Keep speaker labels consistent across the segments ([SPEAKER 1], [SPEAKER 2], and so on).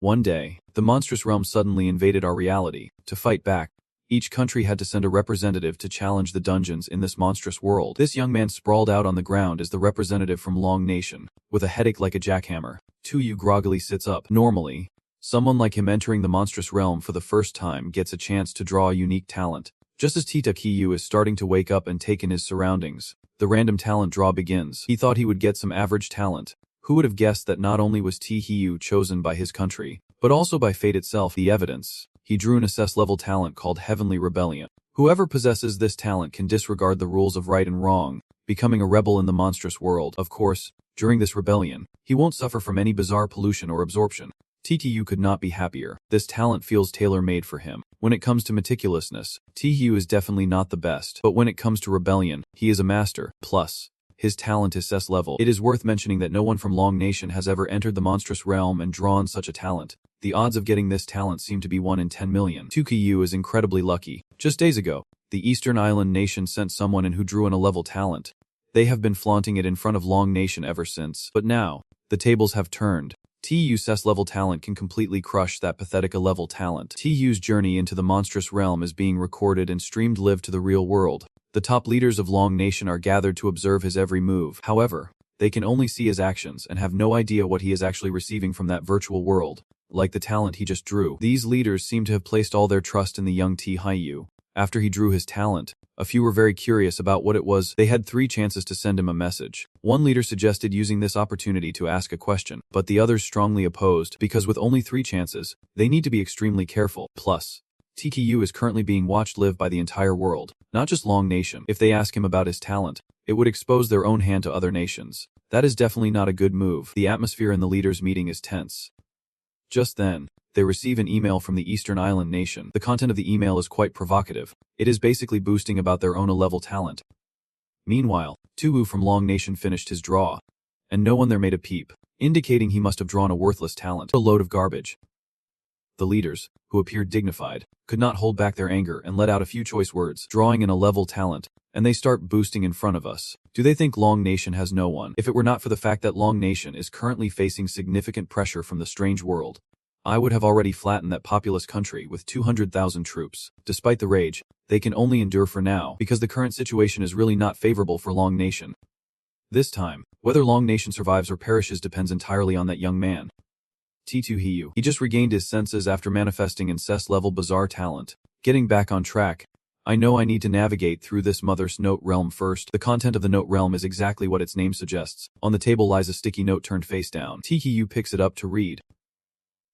[SPEAKER 1] One day, the monstrous realm suddenly invaded our reality. To fight back, each country had to send a representative to challenge the dungeons in this monstrous world. This young man sprawled out on the ground as the representative from Long Nation, with a headache like a jackhammer. Tuyu groggily sits up. Normally, someone like him entering the monstrous realm for the first time gets a chance to draw a unique talent. Just as Tita Kiyu is starting to wake up and take in his surroundings, the random talent draw begins. He thought he would get some average talent. Who would have guessed that not only was Tihiyu chosen by his country, but also by fate itself? The evidence. He drew an SS level talent called Heavenly Rebellion. Whoever possesses this talent can disregard the rules of right and wrong, becoming a rebel in the monstrous world. Of course, during this rebellion, he won't suffer from any bizarre pollution or absorption. TTU could not be happier. This talent feels tailor-made for him. When it comes to meticulousness, TTU is definitely not the best, but when it comes to rebellion, he is a master. Plus, his talent is SS level. It is worth mentioning that no one from Long Nation has ever entered the monstrous realm and drawn such a talent. The odds of getting this talent seem to be 1 in 10 million. Tukiyu is incredibly lucky. Just days ago, the Eastern Island Nation sent someone in who drew in a level talent. They have been flaunting it in front of Long Nation ever since. But now, the tables have turned. TU's SS level talent can completely crush that pathetic A-level talent. TU's journey into the monstrous realm is being recorded and streamed live to the real world. The top leaders of Long Nation are gathered to observe his every move. However, they can only see his actions and have no idea what he is actually receiving from that virtual world. Like the talent he just drew, these leaders seem to have placed all their trust in the young Tihiyu. After he drew his talent, a few were very curious about what it was. They had 3 chances to send him a message. One leader suggested using this opportunity to ask a question, but the others strongly opposed because with only 3 chances, they need to be extremely careful. Plus, TTU is currently being watched live by the entire world, not just Long Nation. If they ask him about his talent, it would expose their own hand to other nations. That is definitely not a good move. The atmosphere in the leaders' meeting is tense. Just then, they receive an email from the Eastern Island Nation. The content of the email is quite provocative. It is basically boosting about their own A-level talent. Meanwhile, Tuwu from Long Nation finished his draw, and no one there made a peep, indicating he must have drawn a worthless talent. A load of garbage. The leaders, who appeared dignified, could not hold back their anger and let out a few choice words, drawing an A-level talent, and they start boosting in front of us. Do they think Long Nation has no one? If it were not for the fact that Long Nation is currently facing significant pressure from the strange world, I would have already flattened that populous country with 200,000 troops. Despite the rage, they can only endure for now because the current situation is really not favorable for Long Nation. This time, whether Long Nation survives or perishes depends entirely on that young man. T2 Hiyu. He just regained his senses after manifesting incest level bizarre talent. Getting back on track. I know I need to navigate through this Mother's Note realm first. The content of the note realm is exactly what its name suggests. On the table lies a sticky note turned face down. T-Hiyu picks it up to read.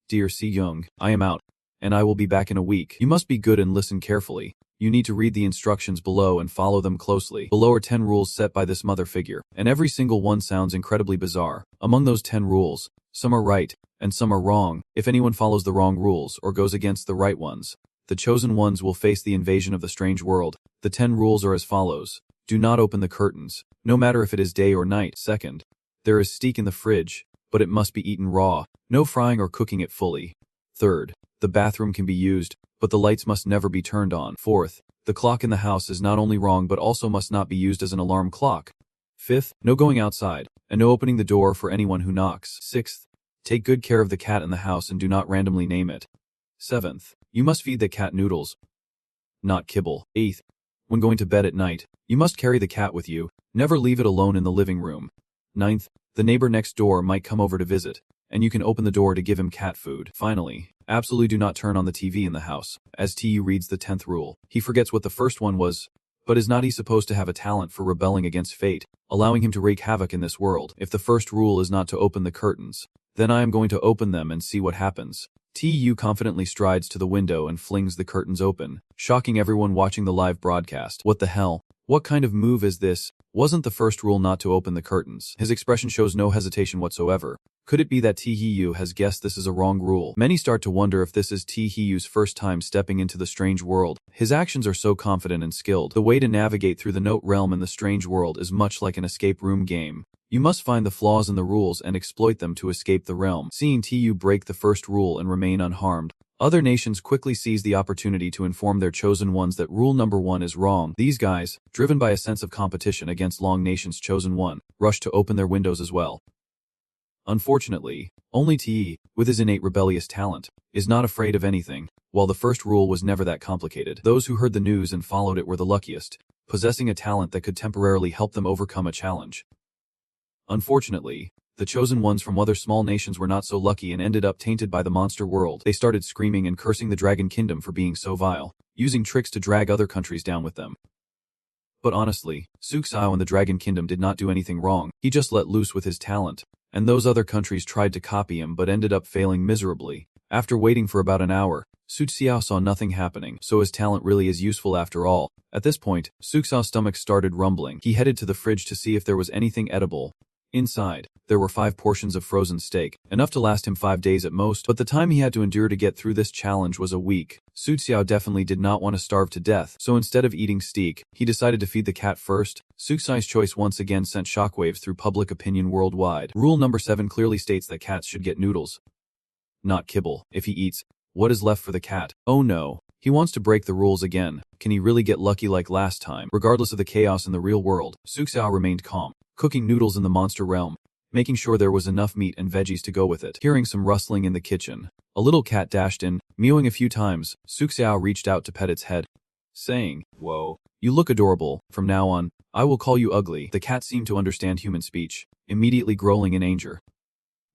[SPEAKER 1] Dear Si-young, I am out, and I will be back in a week. You must be good and listen carefully. You need to read the instructions below and follow them closely. Below are 10 rules set by this mother figure, and every single one sounds incredibly bizarre. Among those 10 rules, some are right, and some are wrong. If anyone follows the wrong rules or goes against the right ones, the chosen ones will face the invasion of the strange world. The 10 rules are as follows. Do not open the curtains, no matter if it is day or night. Second, there is steak in the fridge, but it must be eaten raw. No frying or cooking it fully. Third, the bathroom can be used, but the lights must never be turned on. Fourth, the clock in the house is not only wrong but also must not be used as an alarm clock. Fifth, no going outside, and no opening the door for anyone who knocks. Sixth, take good care of the cat in the house and do not randomly name it. Seventh, you must feed the cat noodles, not kibble. Eighth, when going to bed at night, you must carry the cat with you, never leave it alone in the living room. Ninth, the neighbor next door might come over to visit, and you can open the door to give him cat food. Finally, absolutely do not turn on the TV in the house. As TU reads the 10th rule, he forgets what the first one was. But is not he supposed to have a talent for rebelling against fate, allowing him to wreak havoc in this world? If the first rule is not to open the curtains, then I am going to open them and see what happens. TU confidently strides to the window and flings the curtains open, shocking everyone watching the live broadcast. What the hell? What kind of move is this? Wasn't the first rule not to open the curtains? His expression shows no hesitation whatsoever. Could it be that T-Hiyu has guessed this is a wrong rule? Many start to wonder if this is T-Hiyu's first time stepping into the strange world. His actions are so confident and skilled. The way to navigate through the note realm in the strange world is much like an escape room game. You must find the flaws in the rules and exploit them to escape the realm. Seeing T-Yu break the first rule and remain unharmed, other nations quickly seize the opportunity to inform their chosen ones that rule number 1 is wrong. These guys, driven by a sense of competition against Long Nation's chosen one, rush to open their windows as well. Unfortunately, only T, with his innate rebellious talent, is not afraid of anything. While the first rule was never that complicated, those who heard the news and followed it were the luckiest, possessing a talent that could temporarily help them overcome a challenge. Unfortunately, the chosen ones from other small nations were not so lucky and ended up tainted by the monster world. They started screaming and cursing the Dragon Kingdom for being so vile, using tricks to drag other countries down with them. But honestly, Zux and the Dragon Kingdom did not do anything wrong. He just let loose with his talent, and those other countries tried to copy him but ended up failing miserably. After waiting for about an hour, Zux saw nothing happening, so his talent really is useful after all. At this point, Zux's stomach started rumbling. He headed to the fridge to see if there was anything edible. Inside, there were 5 portions of frozen steak, enough to last him 5 days at most, but the time he had to endure to get through this challenge was a week. Zux definitely did not want to starve to death, so instead of eating steak, he decided to feed the cat first. Zux's choice once again sent shockwaves through public opinion worldwide. Rule number 7 clearly states that cats should get noodles, not kibble. If he eats, what is left for the cat? Oh no. He wants to break the rules again. Can he really get lucky like last time? Regardless of the chaos in the real world, Zux remained calm, cooking noodles in the monster realm, making sure there was enough meat and veggies to go with it. Hearing some rustling in the kitchen, a little cat dashed in, mewing a few times. Zux reached out to pet its head, saying, "Whoa, you look adorable. From now on, I will call you ugly." The cat seemed to understand human speech, immediately growling in anger.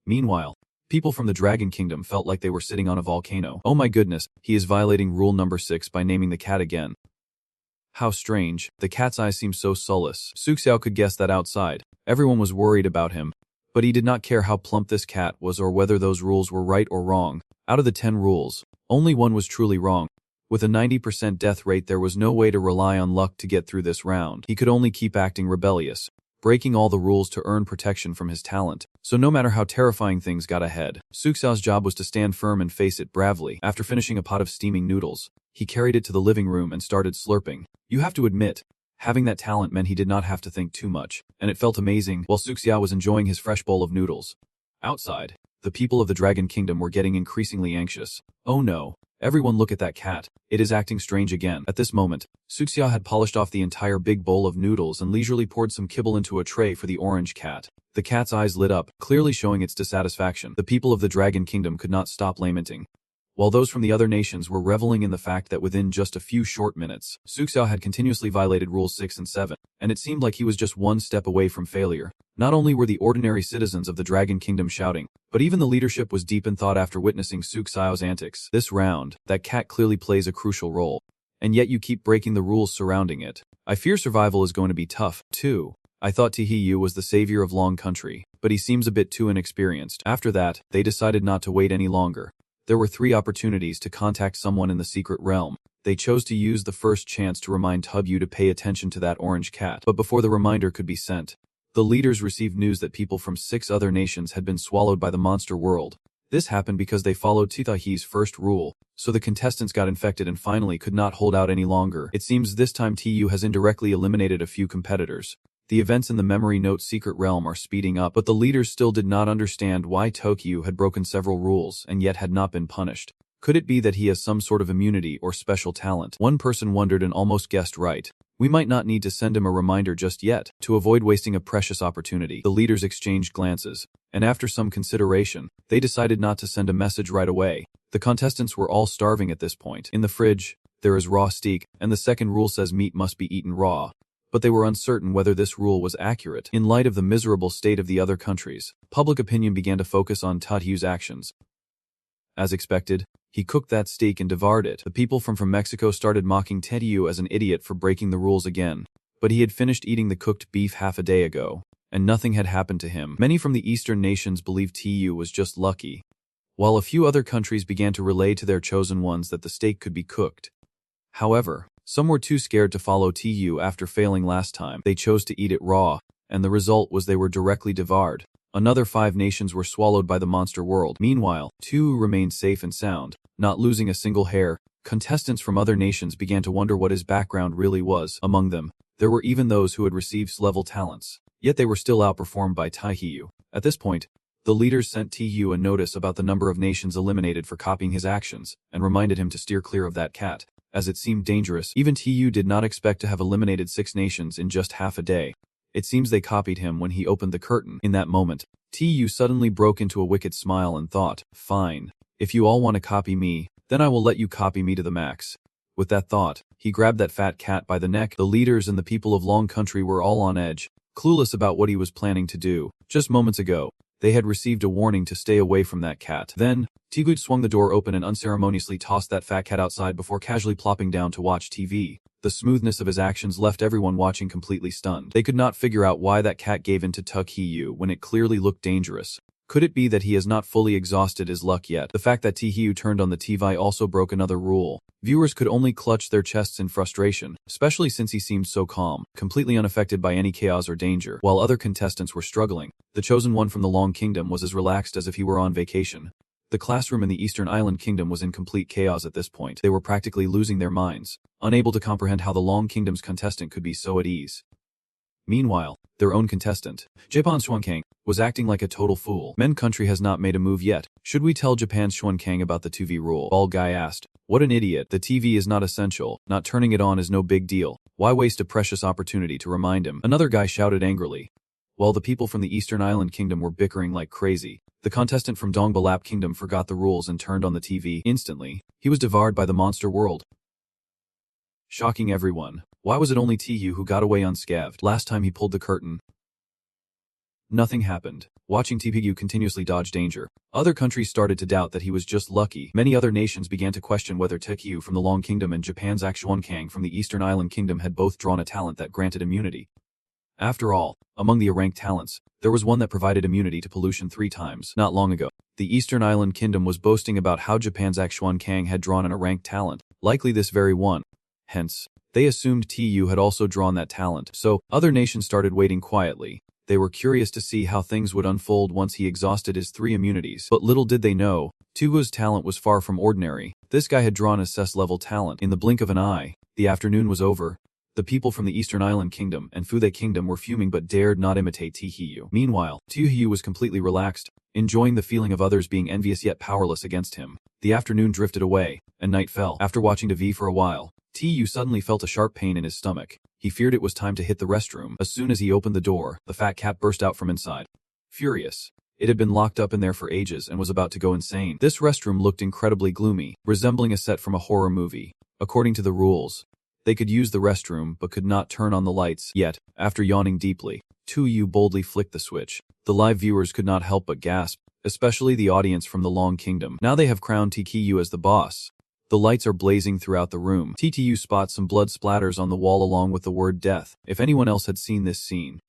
[SPEAKER 1] Meanwhile, people from the Dragon Kingdom felt like they were sitting on a volcano. Oh my goodness, he is violating rule number 6 by naming the cat again. How strange, the cat's eyes seemed so soulless. Zux could guess that outside, everyone was worried about him, but he did not care how plump this cat was or whether those rules were right or wrong. Out of the 10 rules, only one was truly wrong. With a 90% death rate, there was no way to rely on luck to get through this round. He could only keep acting rebellious, breaking all the rules to earn protection from his talent. So no matter how terrifying things got ahead, Zux's job was to stand firm and face it bravely. After finishing a pot of steaming noodles, he carried it to the living room and started slurping. You have to admit, having that talent meant he did not have to think too much, and it felt amazing while Zux was enjoying his fresh bowl of noodles. Outside, the people of the Dragon Kingdom were getting increasingly anxious. Oh no, everyone look at that cat, it is acting strange again. At this moment, Zux had polished off the entire big bowl of noodles and leisurely poured some kibble into a tray for the orange cat. The cat's eyes lit up, clearly showing its dissatisfaction. The people of the Dragon Kingdom could not stop lamenting, while those from the other nations were reveling in the fact that within just a few short minutes, Zux had continuously violated rules 6 and 7, and it seemed like he was just one step away from failure. Not only were the ordinary citizens of the Dragon Kingdom shouting, but even the leadership was deep in thought after witnessing Zux's antics. This round, that cat clearly plays a crucial role, and yet you keep breaking the rules surrounding it. I fear survival is going to be tough, too. I thought Tihiyu was the savior of Long Country, but he seems a bit too inexperienced. After that, they decided not to wait any longer. There were 3 opportunities to contact someone in the secret realm. They chose to use the first chance to remind Tihiyu to pay attention to that orange cat. But before the reminder could be sent, the leaders received news that people from 6 other nations had been swallowed by the monster world. This happened because they followed Tithah's first rule, so the contestants got infected and finally could not hold out any longer. It seems this time Tihiyu has indirectly eliminated a few competitors. The events in the Memory Note secret realm are speeding up, but the leaders still did not understand why Tokyo had broken several rules and yet had not been punished. Could it be that he has some sort of immunity or special talent? One person wondered and almost guessed right. We might not need to send him a reminder just yet. To avoid wasting a precious opportunity, the leaders exchanged glances, and after some consideration, they decided not to send a message right away. The contestants were all starving at this point. In the fridge, there is raw steak, and the second rule says meat must be eaten raw. But they were uncertain whether this rule was accurate. In light of the miserable state of the other countries, public opinion began to focus on Tihiu's actions. As expected, he cooked that steak and devoured it. The people from Mexico started mocking Tihiu as an idiot for breaking the rules again, but he had finished eating the cooked beef half a day ago, and nothing had happened to him. Many from the eastern nations believed Tihiu was just lucky, while a few other countries began to relay to their chosen ones that the steak could be cooked. However, some were too scared to follow Tihiu after failing last time. They chose to eat it raw, and the result was they were directly devoured. Another 5 nations were swallowed by the monster world. Meanwhile, 2 remained safe and sound, not losing a single hair. Contestants from other nations began to wonder what his background really was. Among them, there were even those who had received level talents, yet they were still outperformed by Tihiu. At this point, the leaders sent Tihiu a notice about the number of nations eliminated for copying his actions, and reminded him to steer clear of that cat, as it seemed dangerous. Even Tihiu did not expect to have eliminated 6 nations in just half a day. It seems they copied him when he opened the curtain. In that moment, Tu suddenly broke into a wicked smile and thought, fine. If you all want to copy me, then I will let you copy me to the max. With that thought, he grabbed that fat cat by the neck. The leaders and the people of Long Country were all on edge, clueless about what he was planning to do. Just moments ago, they had received a warning to stay away from that cat. Then, Tigut swung the door open and unceremoniously tossed that fat cat outside before casually plopping down to watch TV. The smoothness of his actions left everyone watching completely stunned. They could not figure out why that cat gave in to Tuck-Hee-Yu when it clearly looked dangerous. Could it be that he has not fully exhausted his luck yet? The fact that T-Hee-Yu turned on the TV also broke another rule. Viewers could only clutch their chests in frustration, especially since he seemed so calm, completely unaffected by any chaos or danger. While other contestants were struggling, the chosen one from the Long Kingdom was as relaxed as if he were on vacation. The classroom in the Eastern Island Kingdom was in complete chaos at this point. They were practically losing their minds, unable to comprehend how the Long Kingdom's contestant could be so at ease. Meanwhile, their own contestant, Japan's Xuankang, was acting like a total fool. Men country has not made a move yet. Should we tell Japan's Xuankang about the 2v rule? Bald guy asked. What an idiot. The TV is not essential. Not turning it on is no big deal. Why waste a precious opportunity to remind him? Another guy shouted angrily. While the people from the Eastern Island Kingdom were bickering like crazy, the contestant from Dongbalap Kingdom forgot the rules and turned on the TV. Instantly, he was devoured by the monster world. Shocking everyone. Why was it only T-Yu who got away unscathed? Last time he pulled the curtain, nothing happened. Watching T-Yu continuously dodge danger, other countries started to doubt that he was just lucky. Many other nations began to question whether T-Yu from the Long Kingdom and Japan's Xuankang from the Eastern Island Kingdom had both drawn a talent that granted immunity. After all, among the ranked talents, there was one that provided immunity to pollution 3 times. Not long ago, the Eastern Island Kingdom was boasting about how Japan's Xuankang had drawn a ranked talent, likely this very one. Hence, they assumed Tu had also drawn that talent. So, other nations started waiting quietly. They were curious to see how things would unfold once he exhausted his 3 immunities. But little did they know, Tugu's talent was far from ordinary. This guy had drawn a SS level talent. In the blink of an eye, the afternoon was over. The people from the Eastern Island Kingdom and Fude Kingdom were fuming but dared not imitate T-Hee-Yu. Meanwhile, Tu-Hee-Yu was completely relaxed, enjoying the feeling of others being envious yet powerless against him. The afternoon drifted away, and night fell. After watching TV for a while, T-Yu suddenly felt a sharp pain in his stomach. He feared it was time to hit the restroom. As soon as he opened the door, the fat cat burst out from inside. Furious. It had been locked up in there for ages and was about to go insane. This restroom looked incredibly gloomy, resembling a set from a horror movie. According to the rules, they could use the restroom but could not turn on the lights. Yet, after yawning deeply, Tu-Yu boldly flicked the switch. The live viewers could not help but gasp, especially the audience from the Long Kingdom. Now they have crowned T-Yu as the boss. The lights are blazing throughout the room. T-Yu spots some blood splatters on the wall along with the word death. If anyone else had seen this scene,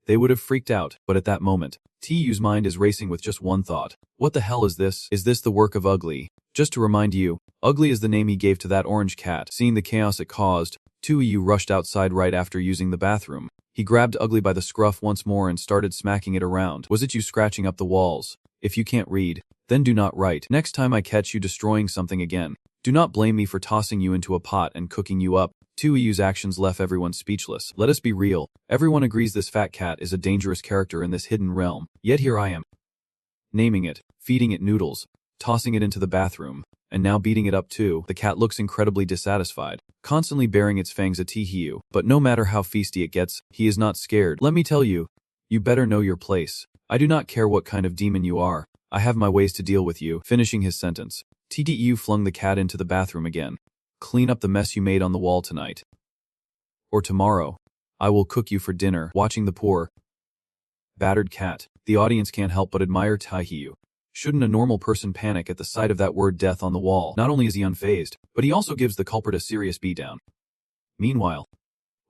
[SPEAKER 1] they would have freaked out, but at that moment, T-Yu's mind is racing with just one thought. What the hell is this? Is this the work of Ugly? Just to remind you, Ugly is the name he gave to that orange cat. Seeing the chaos it caused, Tu-Yu rushed outside right after using the bathroom. He grabbed Ugly by the scruff once more and started smacking it around. Was it you scratching up the walls? If you can't read, then do not write. Next time I catch you destroying something again, do not blame me for tossing you into a pot and cooking you up. Tu-Yu's actions left everyone speechless. Let us be real. Everyone agrees this fat cat is a dangerous character in this hidden realm. Yet here I am, naming it, feeding it noodles, tossing it into the bathroom, and now beating it up too. The cat looks incredibly dissatisfied, constantly baring its fangs at T-Hee-Yu. But no matter how feisty it gets, he is not scared. Let me tell you, you better know your place. I do not care what kind of demon you are. I have my ways to deal with you. Finishing his sentence, T-Yu flung the cat into the bathroom again. Clean up the mess you made on the wall tonight. Or tomorrow. I will cook you for dinner. Watching the poor, battered cat, the audience can't help but admire T-Yu. Shouldn't a normal person panic at the sight of that word death on the wall? Not only is he unfazed, but he also gives the culprit a serious beatdown. Meanwhile,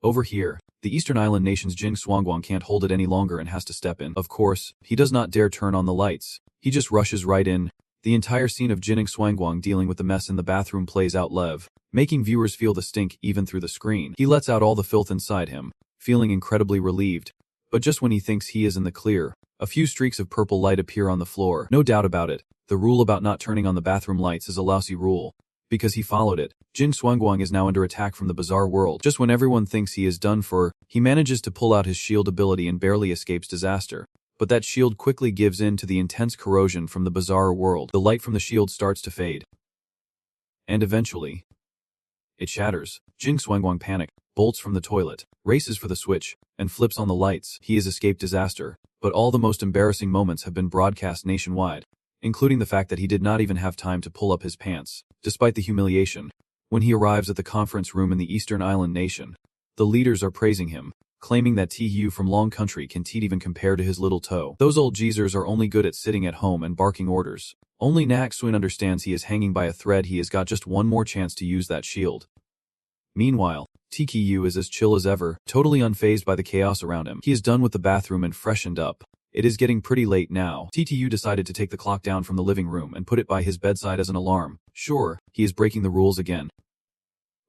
[SPEAKER 1] over here, the Eastern Island nation's Jing Xuanguang can't hold it any longer and has to step in. Of course, he does not dare turn on the lights. He just rushes right in. The entire scene of Jin Xuanguang dealing with the mess in the bathroom plays out live, making viewers feel the stink even through the screen. He lets out all the filth inside him, feeling incredibly relieved. But just when he thinks he is in the clear, a few streaks of purple light appear on the floor. No doubt about it, the rule about not turning on the bathroom lights is a lousy rule. Because he followed it, Jin Xuanguang is now under attack from the bizarre world. Just when everyone thinks he is done for, he manages to pull out his shield ability and barely escapes disaster. But that shield quickly gives in to the intense corrosion from the bizarre world. The light from the shield starts to fade. And eventually, it shatters. Jin Xuanguang panicked, bolts from the toilet, races for the switch, and flips on the lights. He has escaped disaster. But all the most embarrassing moments have been broadcast nationwide, including the fact that he did not even have time to pull up his pants. Despite the humiliation, when he arrives at the conference room in the Eastern Island nation, the leaders are praising him, claiming that TU from Long Country can't even compare to his little toe. Those old geezers are only good at sitting at home and barking orders. Only Nak-Swin understands he is hanging by a thread. He has got just one more chance to use that shield. Meanwhile, TKU is as chill as ever, totally unfazed by the chaos around him. He is done with the bathroom and freshened up. It is getting pretty late now. TTU decided to take the clock down from the living room and put it by his bedside as an alarm. Sure, he is breaking the rules again.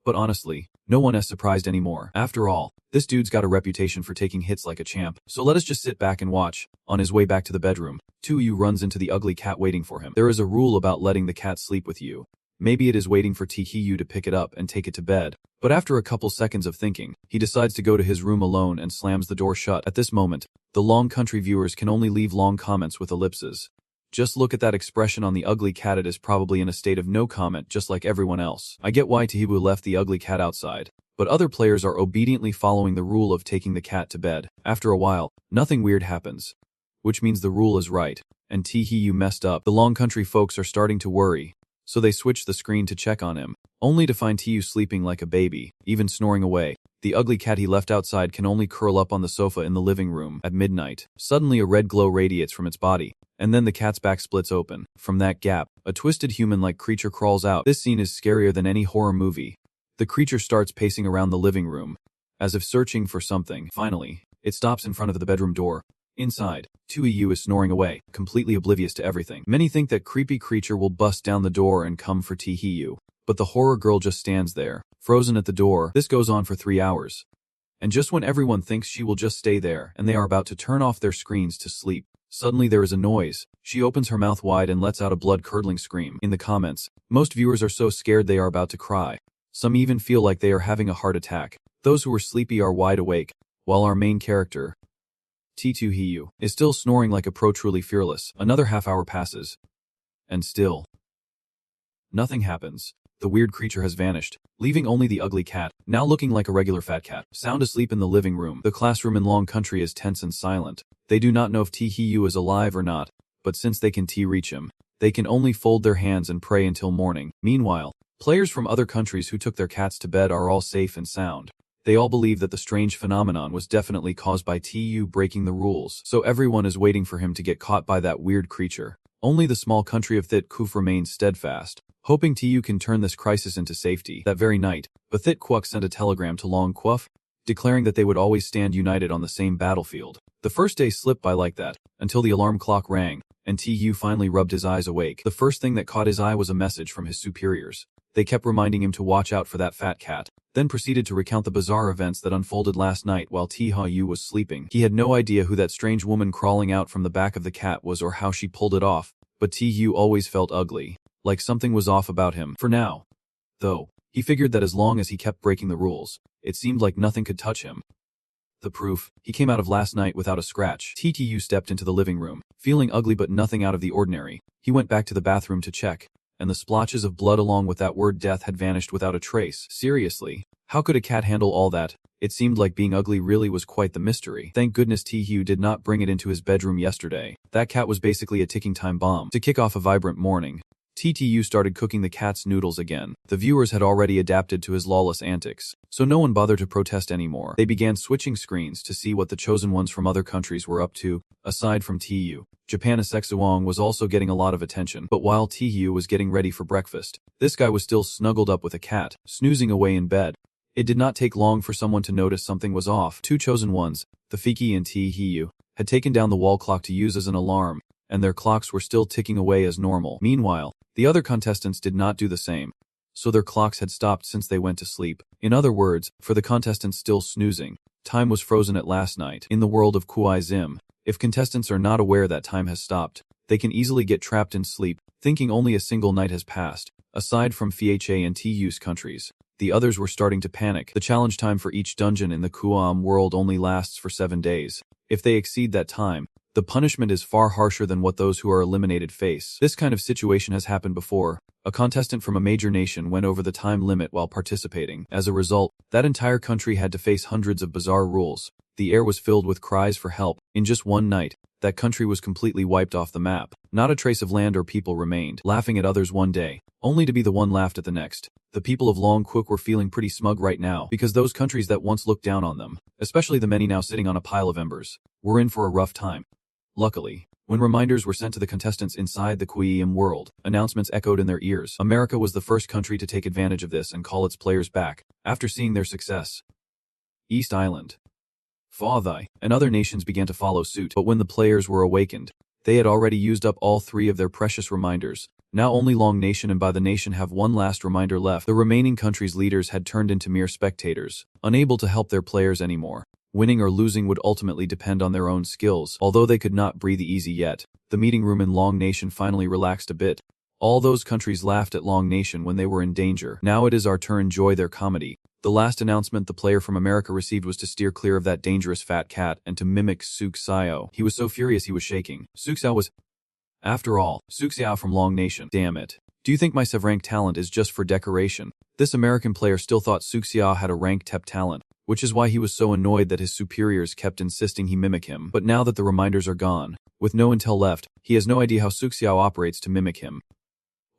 [SPEAKER 1] But honestly, no one is surprised anymore. After all, this dude's got a reputation for taking hits like a champ, so let us just sit back and watch. On his way back to the bedroom, TU runs into the ugly cat waiting for him. There is a rule about letting the cat sleep with you. Maybe it is waiting for TKU to pick it up and take it to bed. But after a couple seconds of thinking, he decides to go to his room alone and slams the door shut. At this moment, the Long Country viewers can only leave long comments with ellipses. Just look at that expression on the ugly cat. It is probably in a state of no comment just like everyone else. I get why Tihibu left the ugly cat outside, but other players are obediently following the rule of taking the cat to bed. After a while, nothing weird happens, which means the rule is right, and Tihibu messed up. The Long Country folks are starting to worry, so they switch the screen to check on him, only to find Tiyu sleeping like a baby, even snoring away. The ugly cat he left outside can only curl up on the sofa in the living room. At midnight, suddenly a red glow radiates from its body, and then the cat's back splits open. From that gap, a twisted human-like creature crawls out. This scene is scarier than any horror movie. The creature starts pacing around the living room, as if searching for something. Finally, it stops in front of the bedroom door. Inside, Tuiyu is snoring away, completely oblivious to everything. Many think that creepy creature will bust down the door and come for Tihiyu, but the horror girl just stands there, frozen at the door. This goes on for 3 hours. And just when everyone thinks she will just stay there, and they are about to turn off their screens to sleep, suddenly there is a noise. She opens her mouth wide and lets out a blood-curdling scream. In the comments, most viewers are so scared they are about to cry. Some even feel like they are having a heart attack. Those who are sleepy are wide awake, while our main character, T2 Hiyu, is still snoring like a pro. Truly fearless. Another half hour passes, and still nothing happens. The weird creature has vanished, leaving only the ugly cat, now looking like a regular fat cat, sound asleep in the living room. The classroom in Long Country is tense and silent. They do not know if T-Hiyu is alive or not, but since they can reach him, they can only fold their hands and pray until morning. Meanwhile, players from other countries who took their cats to bed are all safe and sound. They all believe that the strange phenomenon was definitely caused by TU breaking the rules, so everyone is waiting for him to get caught by that weird creature. Only the small country of Thit Kuf remains steadfast, hoping TU can turn this crisis into safety. That very night, Thit Kwuk sent a telegram to Long Kwuf, declaring that they would always stand united on the same battlefield. The first day slipped by like that, until the alarm clock rang, and TU finally rubbed his eyes awake. The first thing that caught his eye was a message from his superiors. They kept reminding him to watch out for that fat cat, then proceeded to recount the bizarre events that unfolded last night while T-Ha-Yu was sleeping. He had no idea who that strange woman crawling out from the back of the cat was or how she pulled it off, but T-Yu always felt ugly, like something was off about him. For now, though, he figured that as long as he kept breaking the rules, it seemed like nothing could touch him. The proof, he came out of last night without a scratch. TTU stepped into the living room, feeling ugly but nothing out of the ordinary. He went back to the bathroom to check, and the splotches of blood along with that word death had vanished without a trace. Seriously, how could a cat handle all that? It seemed like being ugly really was quite the mystery. Thank goodness T-Hugh did not bring it into his bedroom yesterday. That cat was basically a ticking time bomb. To kick off a vibrant morning, TTU started cooking the cat's noodles again. The viewers had already adapted to his lawless antics, so no one bothered to protest anymore. They began switching screens to see what the chosen ones from other countries were up to. Aside from TU, Japan's Sexuong was also getting a lot of attention. But while TU was getting ready for breakfast, this guy was still snuggled up with a cat, snoozing away in bed. It did not take long for someone to notice something was off. Two chosen ones, the Fiki and TU, had taken down the wall clock to use as an alarm, and their clocks were still ticking away as normal. Meanwhile, the other contestants did not do the same, so their clocks had stopped since they went to sleep. In other words, for the contestants still snoozing, time was frozen at last night. In the world of Kuai Zim, if contestants are not aware that time has stopped, they can easily get trapped in sleep, thinking only a single night has passed. Aside from FHA and TU's countries, the others were starting to panic. The challenge time for each dungeon in the Kuam world only lasts for 7 days. If they exceed that time, the punishment is far harsher than what those who are eliminated face. This kind of situation has happened before. A contestant from a major nation went over the time limit while participating. As a result, that entire country had to face hundreds of bizarre rules. The air was filled with cries for help. In just one night, that country was completely wiped off the map. Not a trace of land or people remained. Laughing at others one day, only to be the one laughed at the next. The people of Long Quook were feeling pretty smug right now because those countries that once looked down on them, especially the many now sitting on a pile of embers, were in for a rough time. Luckily, when reminders were sent to the contestants inside the Quiem world, announcements echoed in their ears. America was the first country to take advantage of this and call its players back, after seeing their success. East Island, Fathai, and other nations began to follow suit, but when the players were awakened, they had already used up all 3 of their precious reminders. Now only Long Nation and By the Nation have one last reminder left. The remaining countries' leaders had turned into mere spectators, unable to help their players anymore. Winning or losing would ultimately depend on their own skills. Although they could not breathe easy yet, the meeting room in Long Nation finally relaxed a bit. All those countries laughed at Long Nation when they were in danger. Now it is our turn to enjoy their comedy. The last announcement the player from America received was to steer clear of that dangerous fat cat and to mimic Suxiao. He was so furious he was shaking. Suxiao was... After all, Suxiao from Long Nation. Damn it. Do you think my Sevrank talent is just for decoration? This American player still thought Suxiao had a rank Tep talent, which is why he was so annoyed that his superiors kept insisting he mimic him. But now that the reminders are gone, with no intel left, he has no idea how Suxiao operates to mimic him.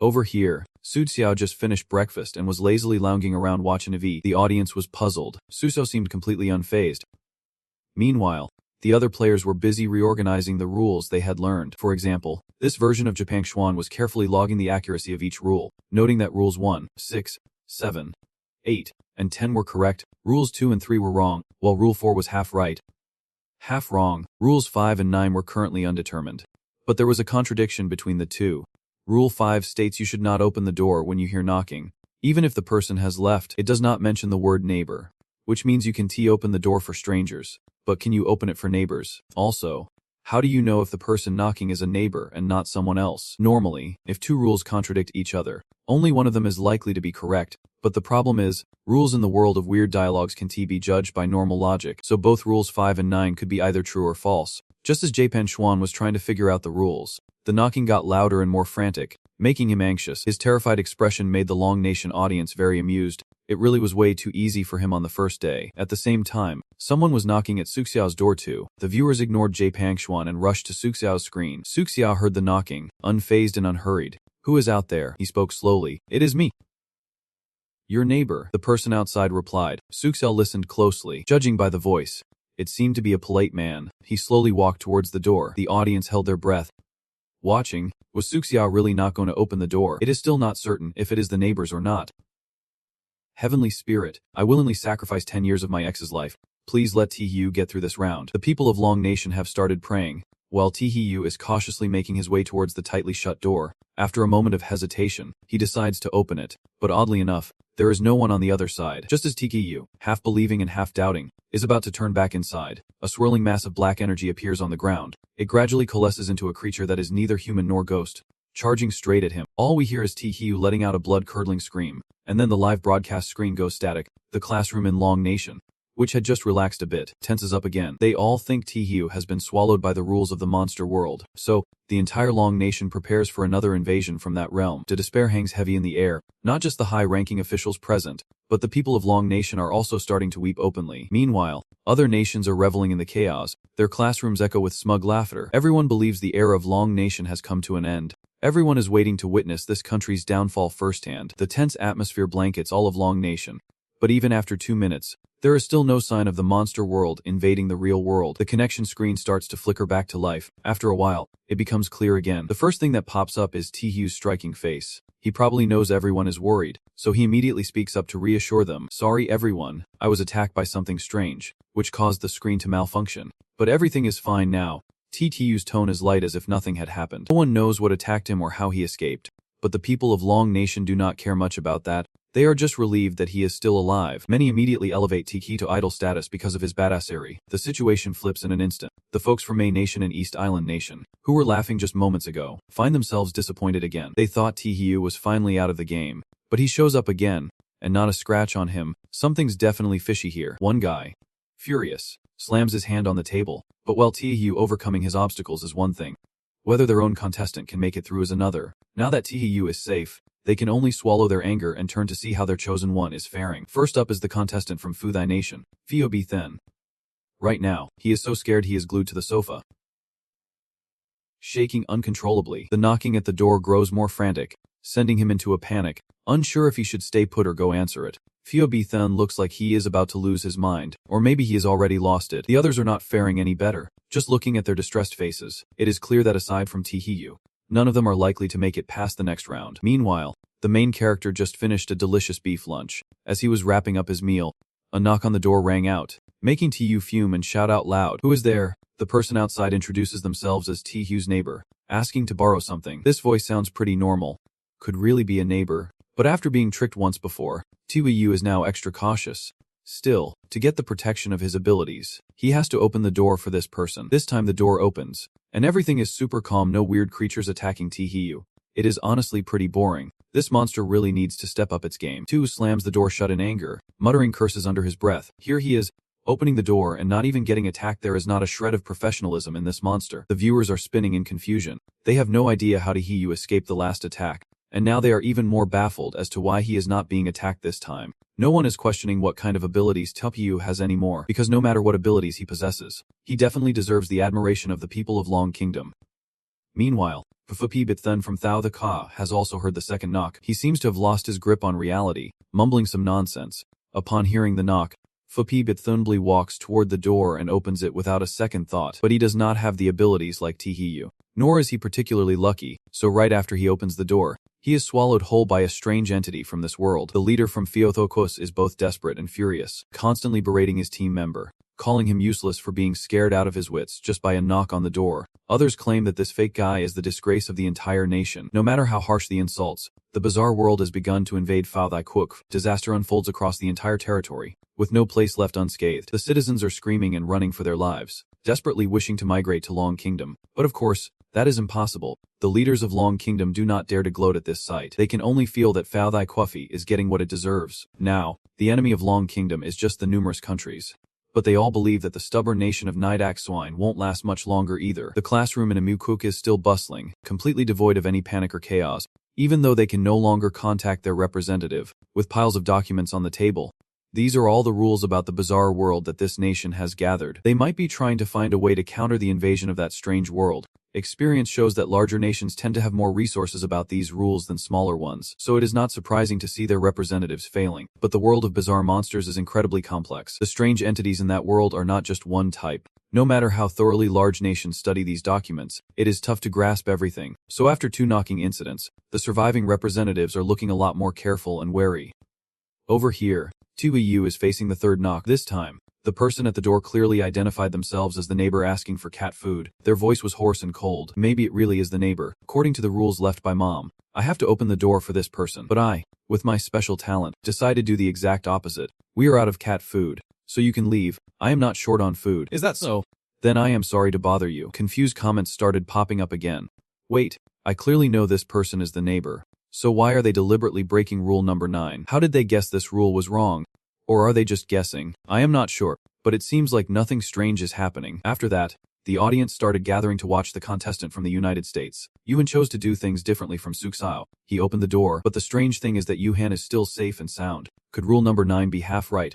[SPEAKER 1] Over here, Suxiao just finished breakfast and was lazily lounging around watching TV. The audience was puzzled. Suxiao seemed completely unfazed. Meanwhile, the other players were busy reorganizing the rules they had learned. For example, this version of Japan Xuan was carefully logging the accuracy of each rule, noting that rules 1, 6, 7, 8, and 10 were correct, rules 2 and 3 were wrong, while rule 4 was half right. Half wrong, rules 5 and 9 were currently undetermined. But there was a contradiction between the two. Rule 5 states you should not open the door when you hear knocking. Even if the person has left, it does not mention the word neighbor, which means you can open the door for strangers. But can you open it for neighbors? Also, how do you know if the person knocking is a neighbor and not someone else? Normally, if 2 rules contradict each other, only one of them is likely to be correct. But the problem is, rules in the world of weird dialogues can be judged by normal logic, so both rules 5 and 9 could be either true or false. Just as Japan Xuan was trying to figure out the rules, the knocking got louder and more frantic, making him anxious. His terrified expression made the Long Nation audience very amused. It really was way too easy for him on the first day. At the same time, someone was knocking at Suxiao's door too. The viewers ignored Japan Xuan and rushed to Suxiao's screen. Suxiao heard the knocking, unfazed and unhurried. "Who is out there?" He spoke slowly. "It is me. Your neighbor," the person outside replied. Suxiao listened closely. Judging by the voice, it seemed to be a polite man. He slowly walked towards the door. The audience held their breath, watching. Was Suxiao really not going to open the door? It is still not certain if it is the neighbors or not. Heavenly Spirit, I willingly sacrifice 10 years of my ex's life. Please let Tihiu get through this round. The people of Long Nation have started praying, while Tihiu is cautiously making his way towards the tightly shut door. After a moment of hesitation, he decides to open it, but oddly enough, there is no one on the other side. Just as Tihiu, half believing and half doubting, is about to turn back inside, a swirling mass of black energy appears on the ground. It gradually coalesces into a creature that is neither human nor ghost, charging straight at him. All we hear is Tihiu letting out a blood-curdling scream, and then the live broadcast screen goes static. The classroom in Long Nation, which had just relaxed a bit, tenses up again. They all think Tihiu has been swallowed by the rules of the monster world, so the entire Long Nation prepares for another invasion from that realm. The despair hangs heavy in the air, not just the high-ranking officials present, but the people of Long Nation are also starting to weep openly. Meanwhile, other nations are reveling in the chaos. Their classrooms echo with smug laughter. Everyone believes the era of Long Nation has come to an end. Everyone is waiting to witness this country's downfall firsthand. The tense atmosphere blankets all of Long Nation. But even after 2 minutes, there is still no sign of the monster world invading the real world. The connection screen starts to flicker back to life. After a while, it becomes clear again. The first thing that pops up is Tihiu's striking face. He probably knows everyone is worried, so he immediately speaks up to reassure them. "Sorry everyone, I was attacked by something strange, which caused the screen to malfunction. But everything is fine now." Tihiu's tone is light as if nothing had happened. No one knows what attacked him or how he escaped, but the people of Long Nation do not care much about that. They are just relieved that he is still alive. Many immediately elevate Tiki to idol status because of his badassery. The situation flips in an instant. The folks from May Nation and East Island Nation, who were laughing just moments ago, find themselves disappointed again. They thought Tihiu was finally out of the game, but he shows up again, and not a scratch on him. Something's definitely fishy here. One guy, furious, slams his hand on the table, but while Tihiu overcoming his obstacles is one thing, whether their own contestant can make it through is another. Now that Tihiu is safe, They can only swallow their anger and turn to see how their chosen one is faring. First up is the contestant from Fu Thy Nation, Phoebe Then. Right now, he is so scared he is glued to the sofa, shaking uncontrollably. The knocking at the door grows more frantic, sending him into a panic, unsure if he should stay put or go answer it. Phoebe Then looks like he is about to lose his mind, or maybe he has already lost it. The others are not faring any better. Just looking at their distressed faces, it is clear that aside from Tihiyu, none of them are likely to make it past the next round. Meanwhile, the main character just finished a delicious beef lunch. As he was wrapping up his meal, a knock on the door rang out, making Tihiyu fume and shout out loud, "Who is there?" The person outside introduces themselves as Tihiyu's neighbor, asking to borrow something. This voice sounds pretty normal. Could really be a neighbor. But after being tricked once before, Tihiyu is now extra cautious. Still, to get the protection of his abilities, he has to open the door for this person. This time the door opens, and everything is super calm, no weird creatures attacking Tihiyu. It is honestly pretty boring. This monster really needs to step up its game. Tu slams the door shut in anger, muttering curses under his breath. Here he is, opening the door and not even getting attacked. There is not a shred of professionalism in this monster. The viewers are spinning in confusion. They have no idea how Tihiyu escaped the last attack, and now they are even more baffled as to why he is not being attacked this time. No one is questioning what kind of abilities Tihiyu has anymore, because no matter what abilities he possesses, he definitely deserves the admiration of the people of Long Kingdom. Meanwhile, Phoebe Then from Thou the Ka has also heard the second knock. He seems to have lost his grip on reality, mumbling some nonsense. Upon hearing the knock, Phoebe Then walks toward the door and opens it without a second thought. But he does not have the abilities like Tihiyu, nor is he particularly lucky, so right after he opens the door, he is swallowed whole by a strange entity from this world. The leader from Phiothokos is both desperate and furious, constantly berating his team member, calling him useless for being scared out of his wits just by a knock on the door. Others claim that this fake guy is the disgrace of the entire nation. No matter how harsh the insults, the bizarre world has begun to invade Phao Thai Quoc. Disaster unfolds across the entire territory, with no place left unscathed. The citizens are screaming and running for their lives, desperately wishing to migrate to Long Kingdom. But of course, that is impossible. The leaders of Long Kingdom do not dare to gloat at this sight. They can only feel that Phao Thai Quoc is getting what it deserves. Now, the enemy of Long Kingdom is just the numerous countries. But they all believe that the stubborn nation of Nidak Swine won't last much longer either. The classroom in Amukuk is still bustling, completely devoid of any panic or chaos, even though they can no longer contact their representative, with piles of documents on the table. These are all the rules about the bizarre world that this nation has gathered. They might be trying to find a way to counter the invasion of that strange world. Experience shows that larger nations tend to have more resources about these rules than smaller ones, so it is not surprising to see their representatives failing. But the world of bizarre monsters is incredibly complex. The strange entities in that world are not just one type. No matter how thoroughly large nations study these documents, it is tough to grasp everything. So after 2 knocking incidents, the surviving representatives are looking a lot more careful and wary. Over here, Tihiyu is facing the third knock. This time, the person at the door clearly identified themselves as the neighbor asking for cat food. Their voice was hoarse and cold. Maybe it really is the neighbor. According to the rules left by Mom, I have to open the door for this person. But I, with my special talent, decide to do the exact opposite. We are out of cat food, so you can leave. I am not short on food.
[SPEAKER 2] Is that so?
[SPEAKER 1] Then I am sorry to bother you. Confused comments started popping up again. Wait, I clearly know this person is the neighbor. So why are they deliberately breaking rule number 9? How did they guess this rule was wrong? Or are they just guessing? I am not sure, but it seems like nothing strange is happening. After that, the audience started gathering to watch the contestant from the United States. Yuhan chose to do things differently from Suksao. He opened the door, but the strange thing is that Yuhan is still safe and sound. Could rule number 9 be half right,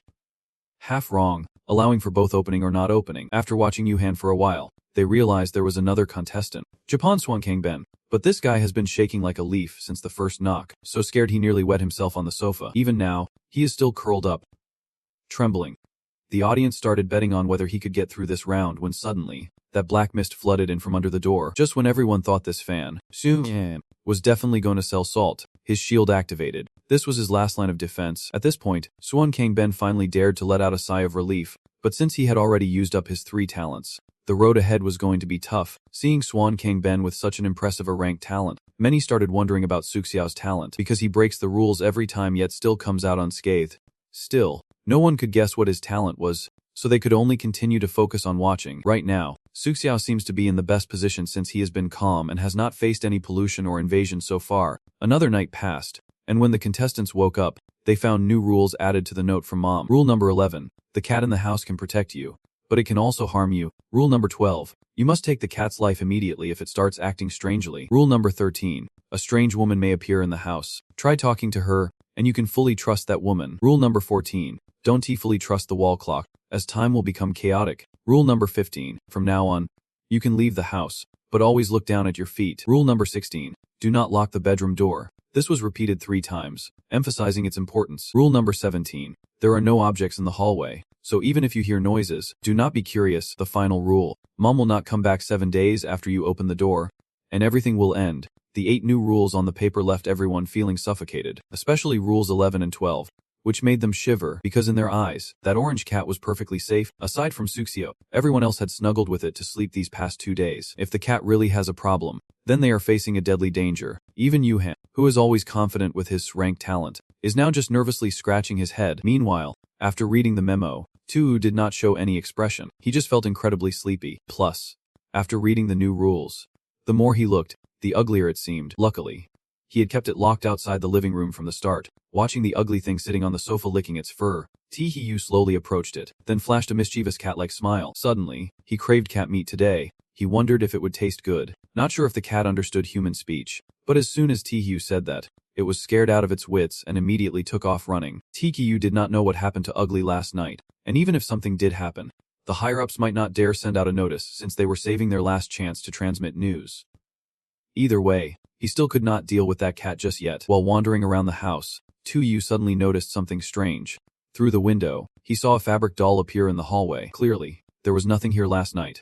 [SPEAKER 1] half wrong, allowing for both opening or not opening? After watching Yuhan for a while, they realized there was another contestant, Japan Swankang Ben. But this guy has been shaking like a leaf since the first knock, so scared he nearly wet himself on the sofa. Even now, he is still curled up, trembling. The audience started betting on whether he could get through this round when suddenly, that black mist flooded in from under the door. Just when everyone thought this fan, Su was definitely going to sell salt, his shield activated. This was his last line of defense. At this point, Swan Kang Ben finally dared to let out a sigh of relief, but since he had already used up his 3 talents, the road ahead was going to be tough. Seeing Swan Kang Ben with such an impressive ranked talent, many started wondering about Suxiao's talent, because he breaks the rules every time yet still comes out unscathed. Still, no one could guess what his talent was, so they could only continue to focus on watching. Right now, Suxiao seems to be in the best position since he has been calm and has not faced any pollution or invasion so far. Another night passed, and when the contestants woke up, they found new rules added to the note from Mom. Rule number 11, the cat in the house can protect you, but it can also harm you. Rule number 12. You must take the cat's life immediately if it starts acting strangely. Rule number 13. A strange woman may appear in the house. Try talking to her, and you can fully trust that woman. Rule number 14. Don't fully trust the wall clock, as time will become chaotic. Rule number 15. From now on, you can leave the house, but always look down at your feet. Rule number 16. Do not lock the bedroom door. This was repeated 3 times, emphasizing its importance. Rule number 17. There are no objects in the hallway, so even if you hear noises, do not be curious. The final rule. Mom will not come back 7 days after you open the door, and everything will end. The 8 new rules on the paper left everyone feeling suffocated, especially rules 11 and 12, which made them shiver because in their eyes, that orange cat was perfectly safe. Aside from Suxio, everyone else had snuggled with it to sleep these past 2 days. If the cat really has a problem, then they are facing a deadly danger. Even Yuhan, who is always confident with his rank talent, is now just nervously scratching his head. Meanwhile, after reading the memo, Tu did not show any expression. He just felt incredibly sleepy. Plus, after reading the new rules, the more he looked, the uglier it seemed. Luckily, he had kept it locked outside the living room from the start. Watching the ugly thing sitting on the sofa licking its fur, Tihyu slowly approached it, then flashed a mischievous cat-like smile. Suddenly, he craved cat meat today. He wondered if it would taste good. Not sure if the cat understood human speech, but as soon as Tihyu said that, it was scared out of its wits and immediately took off running. Tihyu did not know what happened to Ugly last night, and even if something did happen, the higher-ups might not dare send out a notice since they were saving their last chance to transmit news. Either way, he still could not deal with that cat just yet. While wandering around the house, Tu suddenly noticed something strange. Through the window, he saw a fabric doll appear in the hallway. Clearly, there was nothing here last night.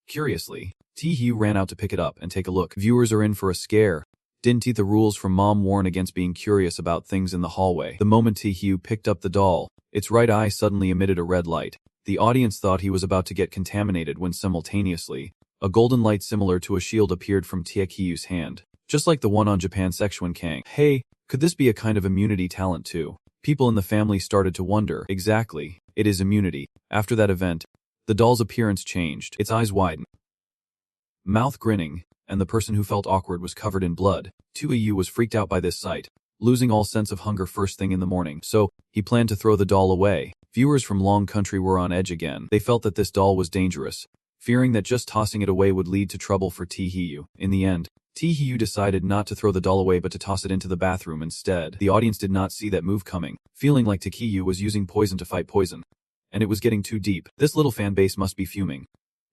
[SPEAKER 1] Curiously, Tihyu ran out to pick it up and take a look. Viewers are in for a scare. Didn't the rules from Mom warn against being curious about things in the hallway? The moment Tihyu picked up the doll, its right eye suddenly emitted a red light. The audience thought he was about to get contaminated when simultaneously, a golden light similar to a shield appeared from Tiekyu's hand, just like the one on Japan's Sexuan Kang. Hey, could this be a kind of immunity talent too? People in the family started to wonder. Exactly, it is immunity. After that event, the doll's appearance changed. Its eyes widened, mouth grinning, and the person who felt awkward was covered in blood. Tuiyu was freaked out by this sight, losing all sense of hunger first thing in the morning, so he planned to throw the doll away. Viewers from Long Country were on edge again. They felt that this doll was dangerous, fearing that just tossing it away would lead to trouble for Tihyu. In the end, Tihyu decided not to throw the doll away but to toss it into the bathroom instead. The audience did not see that move coming, feeling like Tihyu was using poison to fight poison, and it was getting too deep. This little fan base must be fuming.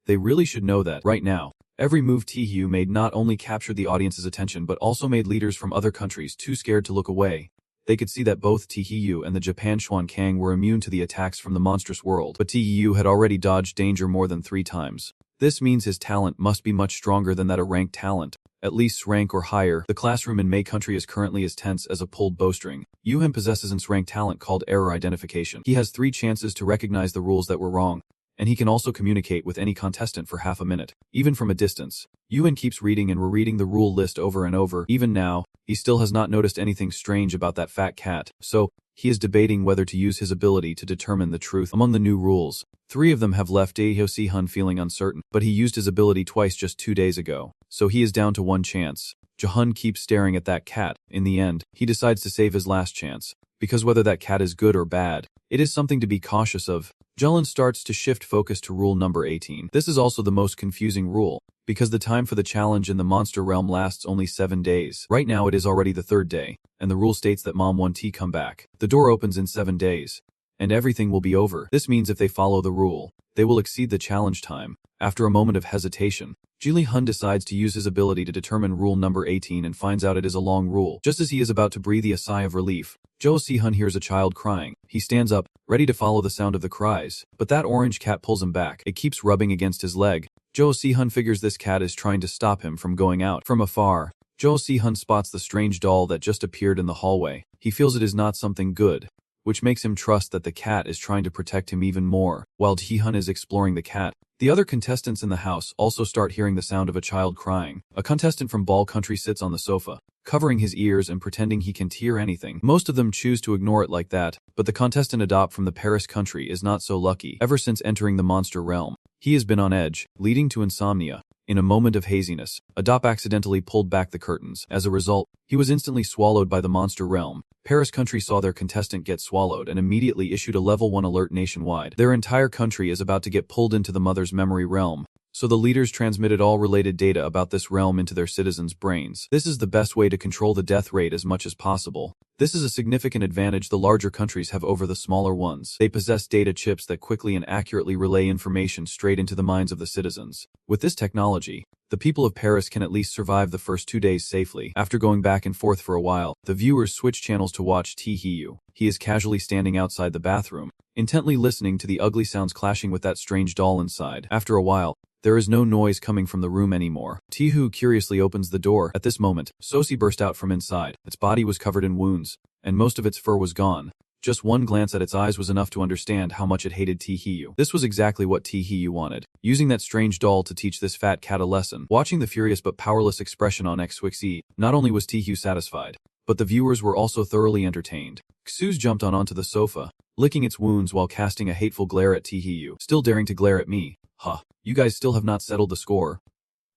[SPEAKER 1] They really should know that, right now, every move Tihyu made not only captured the audience's attention but also made leaders from other countries too scared to look away. They could see that both Tihyu and the Japan Xuan Kang were immune to the attacks from the monstrous world, but Tihyu had already dodged danger more than 3 times. This means his talent must be much stronger than that a ranked talent, at least rank or higher. The classroom in May Country is currently as tense as a pulled bowstring. Yuhan possesses an rank talent called error identification. He has 3 chances to recognize the rules that were wrong, and he can also communicate with any contestant for half a minute, even from a distance. Yuhan keeps reading and rereading the rule list over and over. Even now, he still has not noticed anything strange about that fat cat, so he is debating whether to use his ability to determine the truth. Among the new rules, 3 of them have left Daehyo Si-hun feeling uncertain, but he used his ability twice just 2 days ago, so he is down to 1 chance. Jahan keeps staring at that cat. In the end, he decides to save his last chance, because whether that cat is good or bad, it is something to be cautious of. Jolin starts to shift focus to rule number 18. This is also the most confusing rule, because the time for the challenge in the monster realm lasts only 7 days. Right now it is already the 3rd day, and the rule states that Mom 1T come back. The door opens in 7 days, and everything will be over. This means if they follow the rule, they will exceed the challenge time. After a moment of hesitation, Ji Hun decides to use his ability to determine rule number 18 and finds out it is a long rule. Just as he is about to breathe a sigh of relief, Jo Si-hun hears a child crying. He stands up, ready to follow the sound of the cries, but that orange cat pulls him back. It keeps rubbing against his leg. Jo Si-hun figures this cat is trying to stop him from going out. From afar, Jo Si-hun spots the strange doll that just appeared in the hallway. He feels it is not something good, which makes him trust that the cat is trying to protect him even more. While Ji-hun is exploring the cat, the other contestants in the house also start hearing the sound of a child crying. A contestant from Ball Country sits on the sofa, covering his ears and pretending he can't hear anything. Most of them choose to ignore it like that, but the contestant Adopt from the Paris country is not so lucky. Ever since entering the monster realm, He has been on edge, leading to insomnia. In a moment of haziness, Adop accidentally pulled back the curtains. As a result, he was instantly swallowed by the monster realm. Paris country saw their contestant get swallowed and immediately issued a level 1 alert nationwide. Their entire country is about to get pulled into the mother's memory realm. So the leaders transmitted all related data about this realm into their citizens' brains. This is the best way to control the death rate as much as possible. This is a significant advantage the larger countries have over the smaller ones. They possess data chips that quickly and accurately relay information straight into the minds of the citizens. With this technology, the people of Paris can at least survive the first 2 days safely. After going back and forth for a while, the viewers switch channels to watch Taehyung. He is casually standing outside the bathroom, intently listening to the ugly sounds clashing with that strange doll inside. After a while, there is no noise coming from the room anymore. Taehyung curiously opens the door. At this moment, Sosi burst out from inside. Its body was covered in wounds, and most of its fur was gone. Just one glance at its eyes was enough to understand how much it hated Taehyung. This was exactly what Taehyung wanted, using that strange doll to teach this fat cat a lesson. Watching the furious but powerless expression on Xwixi, not only was Taehyung satisfied, but the viewers were also thoroughly entertained. Xuz jumped onto the sofa, licking its wounds while casting a hateful glare at Taehyung. Still daring to glare at me. Huh. You guys still have not settled the score.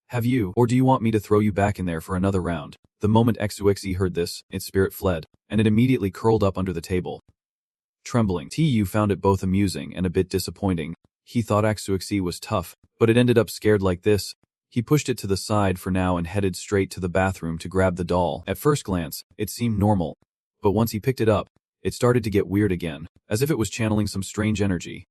[SPEAKER 1] Have you? Or do you want me to throw you back in there for another round? The moment Xwixi heard this, its spirit fled, and it immediately curled up under the table. Trembling, Taehyung found it both amusing and a bit disappointing. He thought Xwixi was tough, but it ended up scared like this. He pushed it to the side for now and headed straight to the bathroom to grab the doll. At first glance, it seemed normal, but once he picked it up, it started to get weird again, as if it was channeling some strange energy.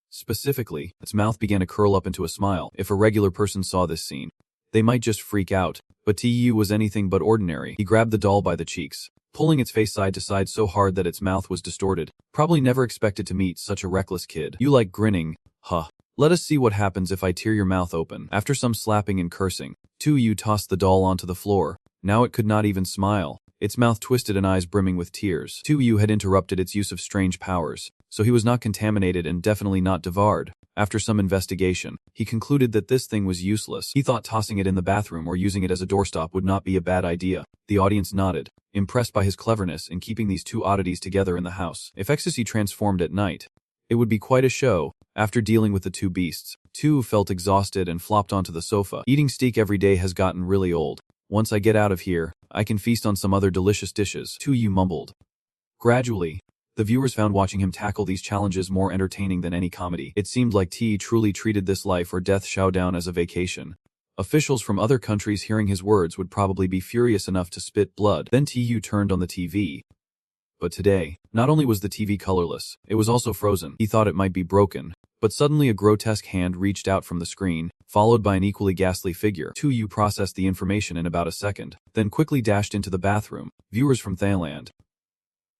[SPEAKER 1] Specifically, its mouth began to curl up into a smile. If a regular person saw this scene, they might just freak out, but Taehyung was anything but ordinary. He grabbed the doll by the cheeks, pulling its face side to side so hard that its mouth was distorted. Probably never expected to meet such a reckless kid. You like grinning, huh? Let us see what happens if I tear your mouth open. After some slapping and cursing, Taehyung tossed the doll onto the floor. Now it could not even smile. Its mouth twisted and eyes brimming with tears. Taehyung had interrupted its use of strange powers, so he was not contaminated and definitely not devoured. After some investigation, he concluded that this thing was useless. He thought tossing it in the bathroom or using it as a doorstop would not be a bad idea. The audience nodded, impressed by his cleverness in keeping these two oddities together in the house. If Ecstasy transformed at night, it would be quite a show. After dealing with the two beasts, Taehyung felt exhausted and flopped onto the sofa. Eating steak every day has gotten really old. Once I get out of here, I can feast on some other delicious dishes, Taehyung mumbled. Gradually, the viewers found watching him tackle these challenges more entertaining than any comedy. It seemed like T truly treated this life or death showdown as a vacation. Officials from other countries hearing his words would probably be furious enough to spit blood. Then Taehyung turned on the TV. But today, not only was the TV colorless, it was also frozen. He thought it might be broken, but suddenly a grotesque hand reached out from the screen, followed by an equally ghastly figure. Taehyung processed the information in about a second, then quickly dashed into the bathroom. Viewers from Thailand,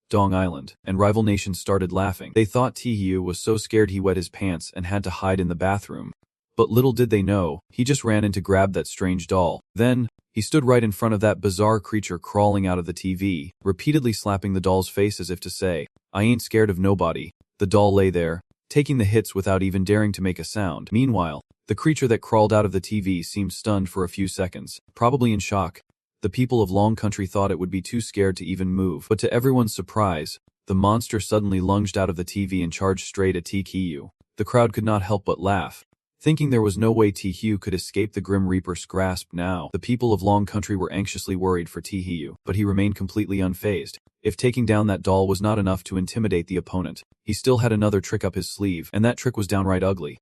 [SPEAKER 1] Dong Island, and rival nations started laughing. They thought Taehyung was so scared he wet his pants and had to hide in the bathroom. But little did they know, he just ran in to grab that strange doll. Then, he stood right in front of that bizarre creature crawling out of the TV, repeatedly slapping the doll's face as if to say, "I ain't scared of nobody." The doll lay there, taking the hits without even daring to make a sound. Meanwhile, the creature that crawled out of the TV seemed stunned for a few seconds, probably in shock. The people of Long Country thought it would be too scared to even move. But to everyone's surprise, the monster suddenly lunged out of the TV and charged straight at Taehyung. The crowd could not help but laugh, thinking there was no way Taehyung could escape the Grim Reaper's grasp now. The people of Long Country were anxiously worried for Taehyung, but he remained completely unfazed. If taking down that doll was not enough to intimidate the opponent, he still had another trick up his sleeve, and that trick was downright ugly.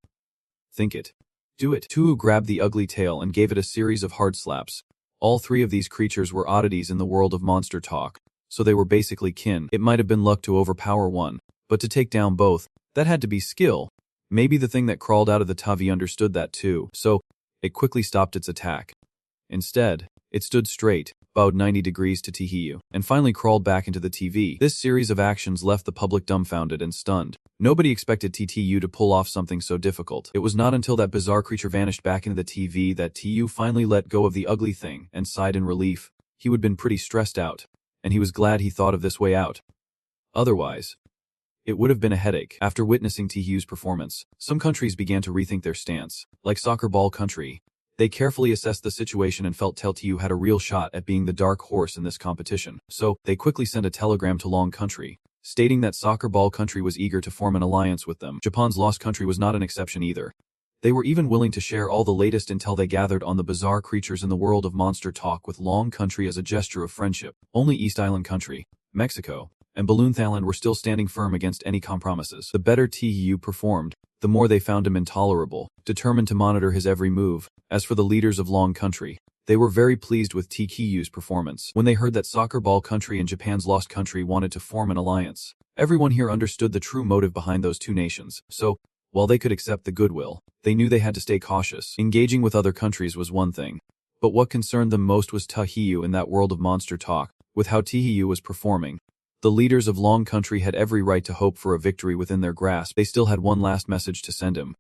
[SPEAKER 1] Think it. Do it. Taehyung grabbed the ugly tail and gave it a series of hard slaps. All three of these creatures were oddities in the world of monster talk, so they were basically kin. It might have been luck to overpower one, but to take down both, that had to be skill. Maybe the thing that crawled out of the TV understood that too, so it quickly stopped its attack. Instead, it stood straight, bowed 90 degrees to Taehyung, and finally crawled back into the TV. This series of actions left the public dumbfounded and stunned. Nobody expected Taehyung to pull off something so difficult. It was not until that bizarre creature vanished back into the TV that Taehyung finally let go of the ugly thing and sighed in relief. He had been pretty stressed out, and he was glad he thought of this way out. Otherwise, it would have been a headache. After witnessing Taehyung's performance, some countries began to rethink their stance. Like Soccer Ball Country, they carefully assessed the situation and felt Taehyung had a real shot at being the dark horse in this competition. So, they quickly sent a telegram to Long Country, stating that Soccer Ball Country was eager to form an alliance with them. Japan's Lost Country was not an exception either. They were even willing to share all the latest intel they gathered on the bizarre creatures in the world of monster talk with Long Country as a gesture of friendship. Only East Island Country, Mexico, and Balloon were still standing firm against any compromises. The better TU performed, the more they found him intolerable, determined to monitor his every move. As for the leaders of Long Country, they were very pleased with TQU's performance. When they heard that Soccer Ball Country and Japan's Lost Country wanted to form an alliance, everyone here understood the true motive behind those two nations. So, while they could accept the goodwill, they knew they had to stay cautious. Engaging with other countries was one thing, but what concerned them most was Tahiyu in that world of monster talk. With how Tahiyu was performing, the leaders of Long Country had every right to hope for a victory within their grasp. They still had one last message to send him,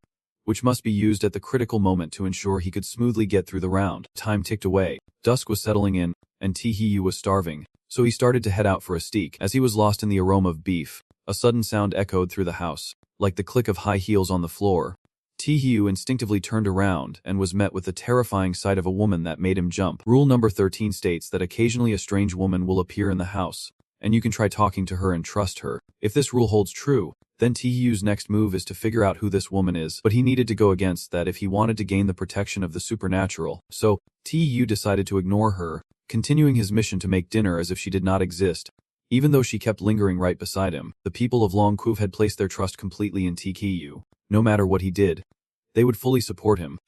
[SPEAKER 1] which must be used at the critical moment to ensure he could smoothly get through the round. Time ticked away, dusk was settling in, and Tahiyu was starving, so he started to head out for a steak. As he was lost in the aroma of beef, a sudden sound echoed through the house, like the click of high heels on the floor. Tahiyu instinctively turned around and was met with the terrifying sight of a woman that made him jump. Rule number 13 states that occasionally a strange woman will appear in the house, and you can try talking to her and trust her. If this rule holds true, then Tahiyu's next move is to figure out who this woman is, but he needed to go against that if he wanted to gain the protection of the supernatural. So, Tahiyu decided to ignore her, continuing his mission to make dinner as if she did not exist. Even though she kept lingering right beside him, the people of Long Couve had placed their trust completely in Tahiyu. No matter what he did, they would fully support him.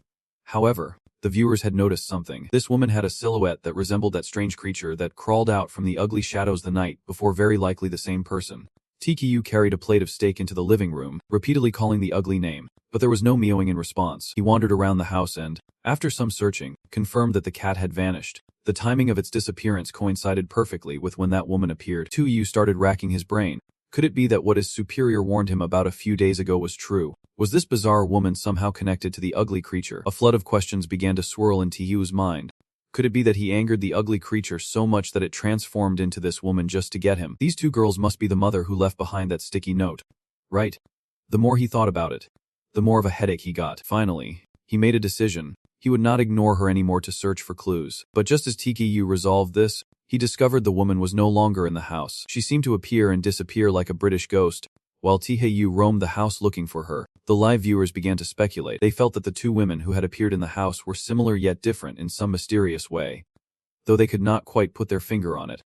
[SPEAKER 1] However, the viewers had noticed something. This woman had a silhouette that resembled that strange creature that crawled out from the ugly shadows the night before, very likely the same person. TKU carried a plate of steak into the living room, repeatedly calling the ugly name, but there was no meowing in response. He wandered around the house and, after some searching, confirmed that the cat had vanished. The timing of its disappearance coincided perfectly with when that woman appeared. TKU started racking his brain. Could it be that what his superior warned him about a few days ago was true? Was this bizarre woman somehow connected to the ugly creature? A flood of questions began to swirl in TKU's mind. Could it be that he angered the ugly creature so much that it transformed into this woman just to get him? These two girls must be the mother who left behind that sticky note. Right? The more he thought about it, the more of a headache he got. Finally, he made a decision. He would not ignore her anymore to search for clues. But just as TKU resolved this, he discovered the woman was no longer in the house. She seemed to appear and disappear like a British ghost. While TKU roamed the house looking for her, the live viewers began to speculate. They felt that the two women who had appeared in the house were similar yet different in some mysterious way, though they could not quite put their finger on it.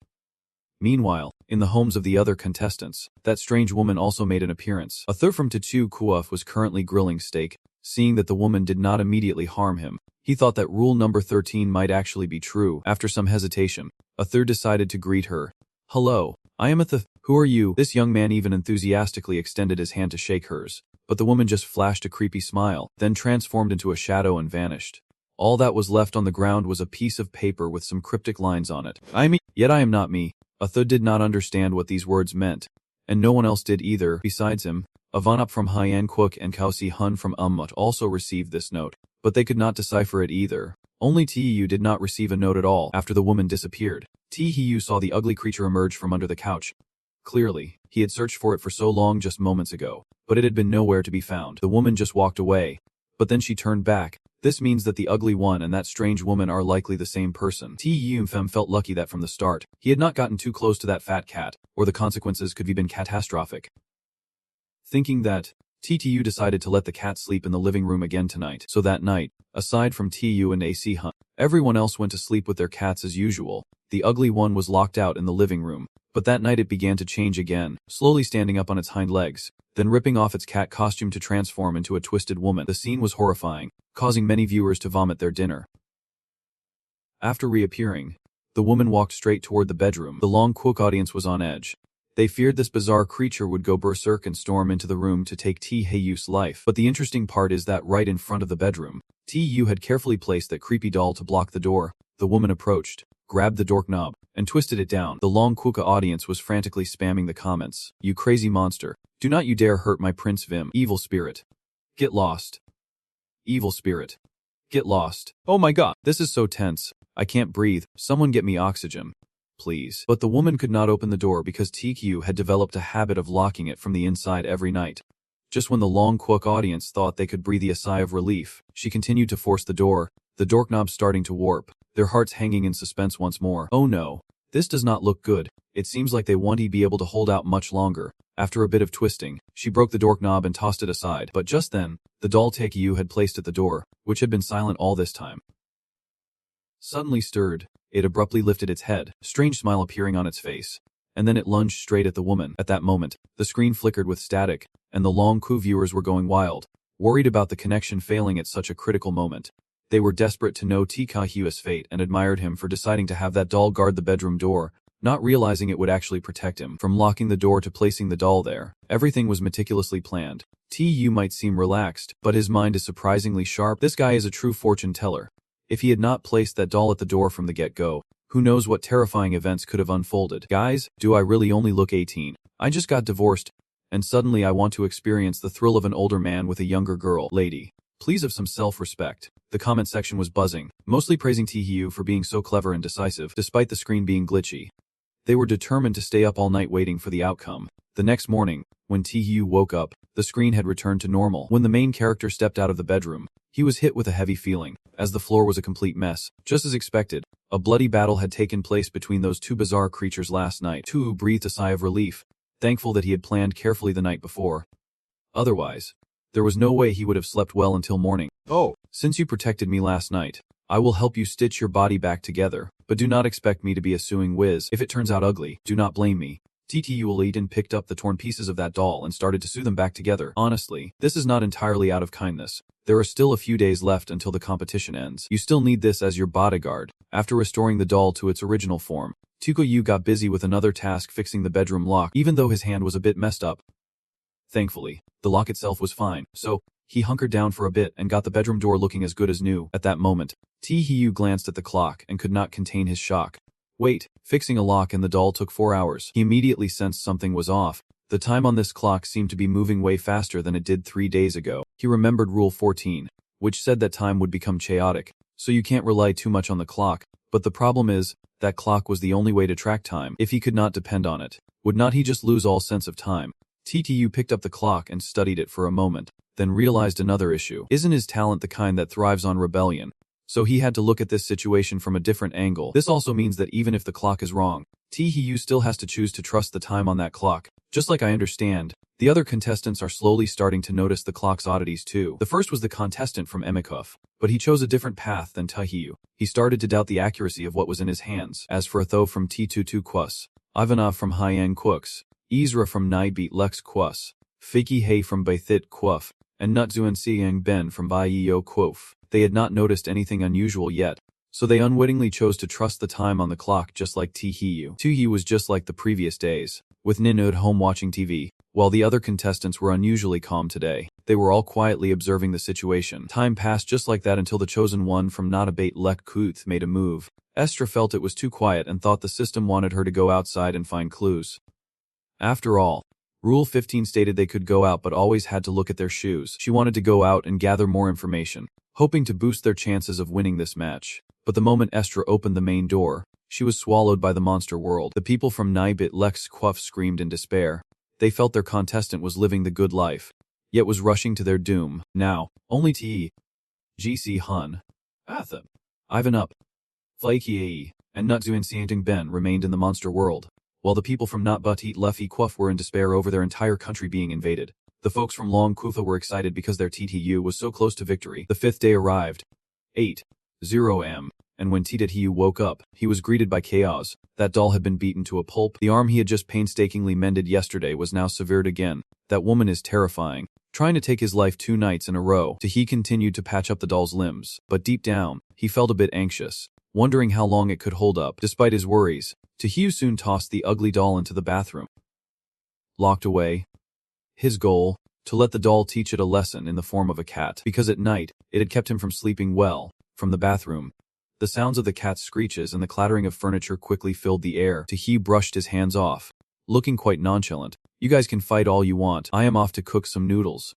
[SPEAKER 1] Meanwhile, in the homes of the other contestants, that strange woman also made an appearance. A third from Tatu Kuaf was currently grilling steak. Seeing that the woman did not immediately harm him, he thought that rule number 13 might actually be true. After some hesitation, a third decided to greet her. "Hello, I am who are you?" This young man even enthusiastically extended his hand to shake hers, but the woman just flashed a creepy smile, then transformed into a shadow and vanished. All that was left on the ground was a piece of paper with some cryptic lines on it. Yet I am not me. A third did not understand what these words meant, and no one else did either, besides him. Avanop from Hyan Kwok and Kausi Hun from Ummut also received this note, but they could not decipher it either. Only Teu did not receive a note at all. After the woman disappeared, Teu saw the ugly creature emerge from under the couch. Clearly, he had searched for it for so long just moments ago, but it had been nowhere to be found. The woman just walked away, but then she turned back. This means that the ugly one and that strange woman are likely the same person. Teu felt lucky that from the start, he had not gotten too close to that fat cat, or the consequences could have been catastrophic. Thinking that, TTU decided to let the cat sleep in the living room again tonight. So that night, aside from TU and AC Hunt, everyone else went to sleep with their cats as usual. The ugly one was locked out in the living room, but that night it began to change again, slowly standing up on its hind legs, then ripping off its cat costume to transform into a twisted woman. The scene was horrifying, causing many viewers to vomit their dinner. After reappearing, the woman walked straight toward the bedroom. The Long Kwok audience was on edge. They feared this bizarre creature would go berserk and storm into the room to take Taeyu's life. But the interesting part is that right in front of the bedroom, Taeyu had carefully placed that creepy doll to block the door. The woman approached, grabbed the doorknob, and twisted it down. The Long Kwok audience was frantically spamming the comments. "You crazy monster. Do not you dare hurt my Prince Vim. Evil spirit. Get lost. Evil spirit. Get lost. Oh my god, this is so tense. I can't breathe. Someone get me oxygen. Please." But the woman could not open the door because TQ had developed a habit of locking it from the inside every night. Just when the Long Kwok audience thought they could breathe a sigh of relief, she continued to force the doorknob starting to warp, their hearts hanging in suspense once more. Oh no, This does not look good. It seems like they won't be able to hold out much longer. After a bit of twisting, she broke the doorknob and tossed it aside. But just then, the doll Taekyu had placed at the door, which had been silent all this time, suddenly stirred. It abruptly lifted its head, strange smile appearing on its face. And then it lunged straight at the woman. At that moment, the screen flickered with static, and the long Ku viewers were going wild, worried about the connection failing at such a critical moment. They were desperate to know Taekyu's fate and admired him for deciding to have that doll guard the bedroom door, not realizing it would actually protect him. From locking the door to placing the doll there, everything was meticulously planned. Tu might seem relaxed, but his mind is surprisingly sharp. This guy is a true fortune teller. If he had not placed that doll at the door from the get-go, who knows what terrifying events could have unfolded. Guys, do I really only look 18? I just got divorced, and suddenly I want to experience the thrill of an older man with a younger girl. Lady, please have some self-respect. The comment section was buzzing, mostly praising Taekyu for being so clever and decisive, despite the screen being glitchy. They were determined to stay up all night waiting for the outcome. The next morning, when Taekyu woke up, the screen had returned to normal. When the main character stepped out of the bedroom, he was hit with a heavy feeling, as the floor was a complete mess. Just as expected, a bloody battle had taken place between those two bizarre creatures last night. Tu breathed a sigh of relief, thankful that he had planned carefully the night before. Otherwise, there was no way he would have slept well until morning. Oh, since you protected me last night, I will help you stitch your body back together, but do not expect me to be a suing whiz. If it turns out ugly, do not blame me. Taekyu picked up the torn pieces of that doll and started to sew them back together. Honestly, this is not entirely out of kindness. There are still a few days left until the competition ends. You still need this as your bodyguard. After restoring the doll to its original form, Taekyu got busy with another task, fixing the bedroom lock, even though his hand was a bit messed up. Thankfully, the lock itself was fine, so he hunkered down for a bit and got the bedroom door looking as good as new. At that moment, Taekyu glanced at the clock and could not contain his shock. Wait, fixing a lock in the doll took 4 hours. He immediately sensed something was off. The time on this clock seemed to be moving way faster than it did 3 days ago. He remembered Rule 14, which said that time would become chaotic, so you can't rely too much on the clock. But the problem is, that clock was the only way to track time. If he could not depend on it, would not he just lose all sense of time? Taekyu picked up the clock and studied it for a moment, then realized another issue. Isn't his talent the kind that thrives on rebellion? So he had to look at this situation from a different angle. This also means that even if the clock is wrong, Taekyu still has to choose to trust the time on that clock. Just like I understand, the other contestants are slowly starting to notice the clock's oddities too. The first was the contestant from anicaps, but he chose a different path than Taekyu. He started to doubt the accuracy of what was in his hands. As for Tho from T22 Quus, Ivanov from Hyen Quux, Ezra from Nai Beat Lex Quus, Fiki Hay from Baithit Quuf, and Nutzuan Siang Ben from Baiyeo Quof. They had not noticed anything unusual yet, so they unwittingly chose to trust the time on the clock just like Taekyu. Taekyu was just like the previous days, with Nin at home watching TV, while the other contestants were unusually calm today. They were all quietly observing the situation. Time passed just like that until the chosen one from Notabate Lek Kuth made a move. Estra felt it was too quiet and thought the system wanted her to go outside and find clues. After all, Rule 15 stated they could go out but always had to look at their shoes. She wanted to go out and gather more information, hoping to boost their chances of winning this match. But the moment Estra opened the main door, she was swallowed by the monster world. The people from Naibit Lex Quff screamed in despair. They felt their contestant was living the good life, yet was rushing to their doom. Now, only GC Hun, Atham, Ivan Up, Flaky and Nutzuan Sianting Ben remained in the monster world, while the people from Not But Eat Luffy Quff were in despair over their entire country being invaded. The folks from Long Kufa were excited because their TTU was so close to victory. The 5th day arrived. 8:0 am. And when TTU woke up, he was greeted by chaos. That doll had been beaten to a pulp. The arm he had just painstakingly mended yesterday was now severed again. That woman is terrifying. Trying to take his life 2 nights in a row, Tahi continued to patch up the doll's limbs. But deep down, he felt a bit anxious, wondering how long it could hold up. Despite his worries, Tahi soon tossed the ugly doll into the bathroom. Locked away. His goal, to let the doll teach it a lesson in the form of a cat, because at night, it had kept him from sleeping well. From the bathroom, the sounds of the cat's screeches and the clattering of furniture quickly filled the air. Tahi brushed his hands off, looking quite nonchalant. You guys can fight all you want. I am off to cook some noodles.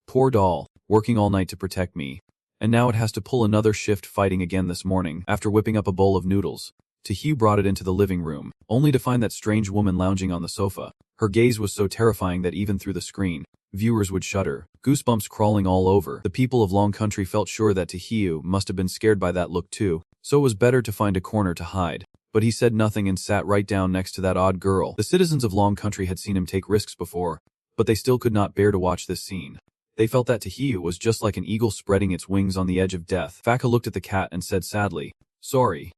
[SPEAKER 1] Poor doll, working all night to protect me. And now it has to pull another shift fighting again this morning. After whipping up a bowl of noodles, Tahi brought it into the living room, only to find that strange woman lounging on the sofa. Her gaze was so terrifying that even through the screen, viewers would shudder, goosebumps crawling all over. The people of Long Country felt sure that Tahi must have been scared by that look too, so it was better to find a corner to hide. but he said nothing and sat right down next to that odd girl. The citizens of Long Country had seen him take risks before, but they still could not bear to watch this scene. They felt that Tahiyu was just like an eagle spreading its wings on the edge of death. Faka looked at the cat and said sadly, "Sorry,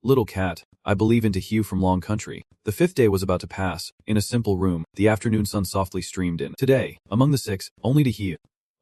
[SPEAKER 1] little cat, I believe in Tahiyu from Long Country." The 5th day was about to pass. In a simple room, the afternoon sun softly streamed in. Today, among the 6, only Tahiyu,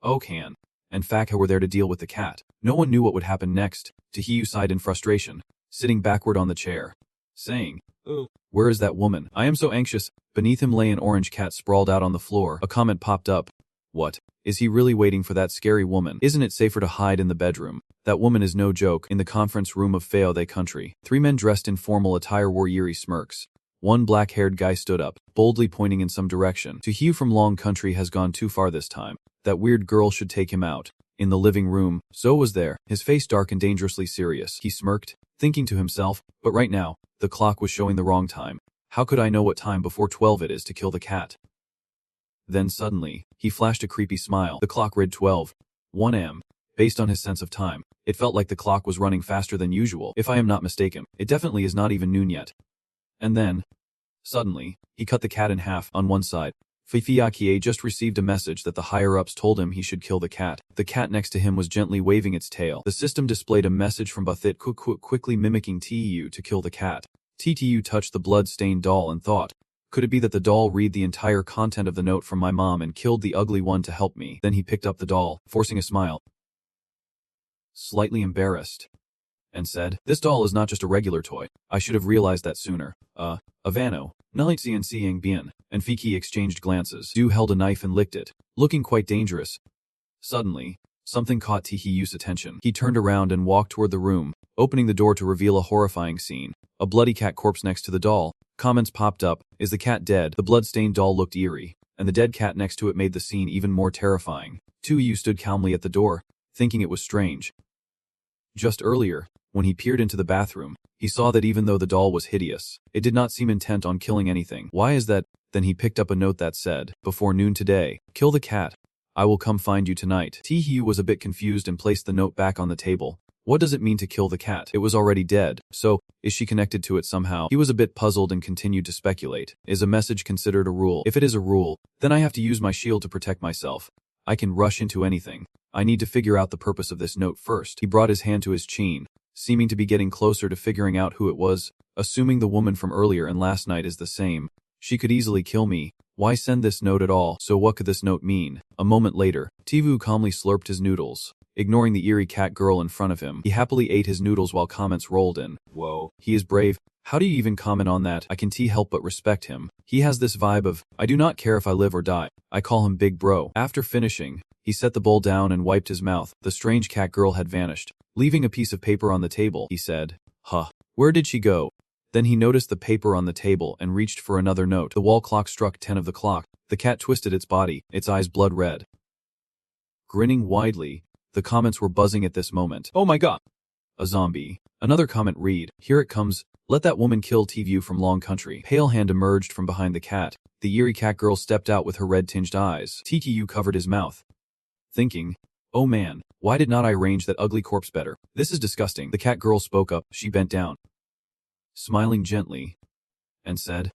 [SPEAKER 1] Okan, and Faka were there to deal with the cat. No one knew what would happen next. Tahiyu sighed in frustration, sitting backward on the chair, saying, "Oh, where is that woman? I am so anxious." Beneath him lay an orange cat sprawled out on the floor. A comment popped up. What? Is he really waiting for that scary woman? Isn't it safer to hide in the bedroom? That woman is no joke. In the conference room of Fayode Country, 3 men dressed in formal attire wore eerie smirks. One black-haired guy stood up, boldly pointing in some direction. Tahiyu from Long Country has gone too far this time. That weird girl should take him out. In the living room, Zoe was there, his face dark and dangerously serious. He smirked, thinking to himself, but right now, the clock was showing the wrong time. How could I know what time before 12 it is to kill the cat? Then suddenly, he flashed a creepy smile. The clock read 12:01 am. Based on his sense of time, it felt like the clock was running faster than usual. If I am not mistaken, it definitely is not even noon yet. And then, suddenly, he cut the cat in half. On one side, Fifiakie just received a message that the higher-ups told him he should kill the cat. The cat next to him was gently waving its tail. The system displayed a message from Bathit quickly mimicking TU to kill the cat. TTU touched the blood-stained doll and thought, could it be that the doll read the entire content of the note from my mom and killed the ugly one to help me? Then he picked up the doll, forcing a smile, slightly embarrassed, and said, "This doll is not just a regular toy. I should have realized that sooner." Avano, Nalitsi and Siang Bien, and Fiki exchanged glances. Du held a knife and licked it, looking quite dangerous. Suddenly, something caught Tihiyu's attention. He turned around and walked toward the room, opening the door to reveal a horrifying scene. A bloody cat corpse next to the doll. Comments popped up, "Is the cat dead?" The blood-stained doll looked eerie, and the dead cat next to it made the scene even more terrifying. Tuyu stood calmly at the door, thinking it was strange. Just earlier, when he peered into the bathroom, he saw that even though the doll was hideous, it did not seem intent on killing anything. Why is that? Then he picked up a note that said, "Before noon today, kill the cat. I will come find you tonight." Tihiu was a bit confused and placed the note back on the table. What does it mean to kill the cat? It was already dead, so, is she connected to it somehow? He was a bit puzzled and continued to speculate. Is a message considered a rule? If it is a rule, then I have to use my shield to protect myself. I can rush into anything. I need to figure out the purpose of this note first. He brought his hand to his chin, seeming to be getting closer to figuring out who it was. Assuming the woman from earlier and last night is the same, she could easily kill me. Why send this note at all? So what could this note mean? A moment later, Tivu calmly slurped his noodles. Ignoring the eerie cat girl in front of him, he happily ate his noodles while comments rolled in. Whoa, he is brave. How do you even comment on that? I can't help but respect him. He has this vibe of, I do not care if I live or die. I call him Big Bro. After finishing, he set the bowl down and wiped his mouth. The strange cat girl had vanished. Leaving a piece of paper on the table, he said, "Huh, where did she go?" Then he noticed the paper on the table and reached for another note. The wall clock struck 10 of the clock. The cat twisted its body, its eyes blood red. Grinning widely, the comments were buzzing at this moment. Oh my god! A zombie. Another comment read, "Here it comes. Let that woman kill T-View from Long Country." Pale hand emerged from behind the cat. The eerie cat girl stepped out with her red-tinged eyes. TTU covered his mouth, thinking, oh man, why did not I arrange that ugly corpse better? This is disgusting. The cat girl spoke up. She bent down, smiling gently, and said,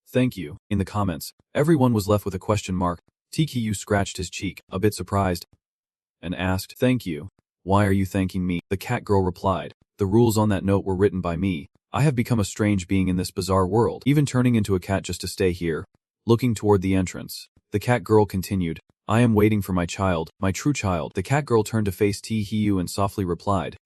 [SPEAKER 1] "Thank you." In the comments, everyone was left with a question mark. TTU scratched his cheek, a bit surprised, and asked, "Thank you? Why are you thanking me?" The cat girl replied, "The rules on that note were written by me. I have become a strange being in this bizarre world, even turning into a cat just to stay here." Looking toward the entrance, the cat girl continued, "I am waiting for my child, my true child." The cat girl turned to face T-Hiu and softly replied,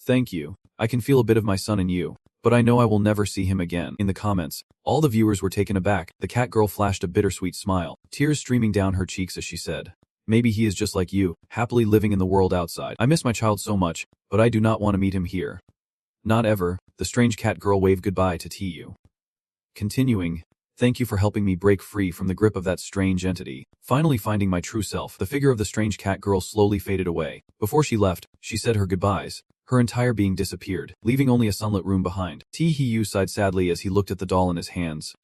[SPEAKER 1] "Thank you. I can feel a bit of my son in you, but I know I will never see him again." In the comments, all the viewers were taken aback. The cat girl flashed a bittersweet smile, tears streaming down her cheeks as she said, "Maybe he is just like you, happily living in the world outside. I miss my child so much, but I do not want to meet him here. Not ever." The strange cat girl waved goodbye to T.U. Continuing, "Thank you for helping me break free from the grip of that strange entity. Finally finding my true self." The figure of the strange cat girl slowly faded away. Before she left, she said her goodbyes. Her entire being disappeared, leaving only a sunlit room behind. T.Hiu sighed sadly as he looked at the doll in his hands,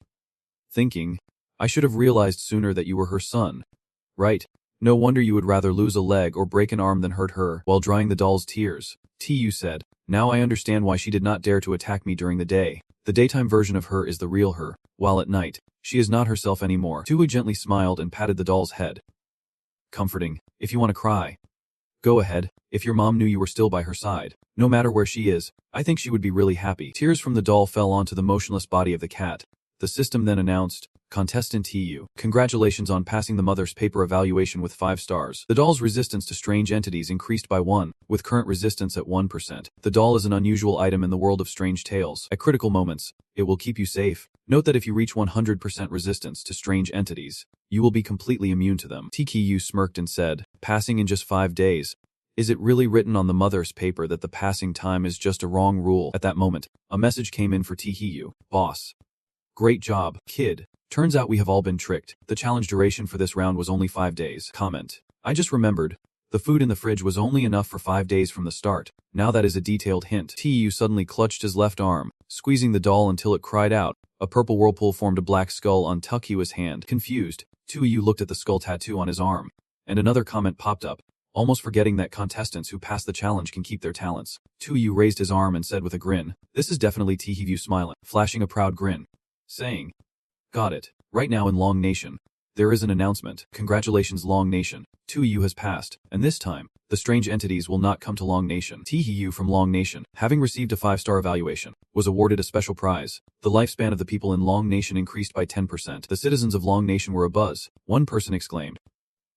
[SPEAKER 1] thinking, I should have realized sooner that you were her son. Right? No wonder you would rather lose a leg or break an arm than hurt her. While drying the doll's tears, Tu said, now I understand why she did not dare to attack me during the day. The daytime version of her is the real her, while at night, she is not herself anymore. Tu gently smiled and patted the doll's head. Comforting. If you want to cry, go ahead. If your mom knew you were still by her side, no matter where she is, I think she would be really happy. Tears from the doll fell onto the motionless body of the cat. The system then announced, Contestant TU, congratulations on passing the mother's paper evaluation with 5 stars. The doll's resistance to strange entities increased by 1, with current resistance at 1%. The doll is an unusual item in the world of strange tales. At critical moments, it will keep you safe. Note that if you reach 100% resistance to strange entities, you will be completely immune to them. TKU smirked and said, passing in just 5 days. Is it really written on the mother's paper that the passing time is just a wrong rule? At that moment, a message came in for TKU. Boss. Great job, kid. Turns out we have all been tricked. The challenge duration for this round was only 5 days. Comment. I just remembered. The food in the fridge was only enough for 5 days from the start. Now that is a detailed hint. TU suddenly clutched his left arm, squeezing the doll until it cried out. A purple whirlpool formed a black skull on Tukyu's hand. Confused, Tu looked at the skull tattoo on his arm. And another comment popped up, almost forgetting that contestants who pass the challenge can keep their talents. Tu raised his arm and said with a grin, this is definitely Tvu smiling, flashing a proud grin, saying, got it. Right now in Long Nation, there is an announcement. Congratulations Long Nation. Tu has passed, and this time, the strange entities will not come to Long Nation. Thu from Long Nation, having received a 5-star evaluation, was awarded a special prize. The lifespan of the people in Long Nation increased by 10%. The citizens of Long Nation were abuzz. One person exclaimed,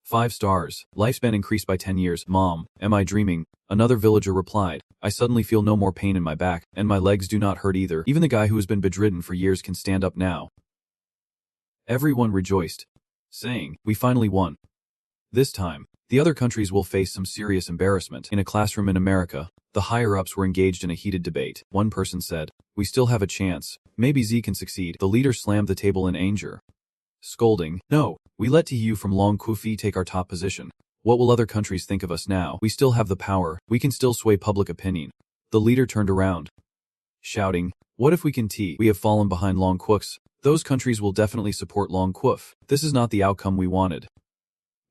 [SPEAKER 1] 5 stars. Lifespan increased by 10 years. Mom, am I dreaming? Another villager replied, I suddenly feel no more pain in my back, and my legs do not hurt either. Even the guy who has been bedridden for years can stand up now. Everyone rejoiced, saying, we finally won. This time, the other countries will face some serious embarrassment. In a classroom in America, the higher-ups were engaged in a heated debate. One person said, we still have a chance. Maybe Z can succeed. The leader slammed the table in anger, scolding, no, we let TU from Long Kufi take our top position. What will other countries think of us now? We still have the power. We can still sway public opinion. The leader turned around, shouting, what if we can We have fallen behind Long Quox. Those countries will definitely support Long Quof. This is not the outcome we wanted.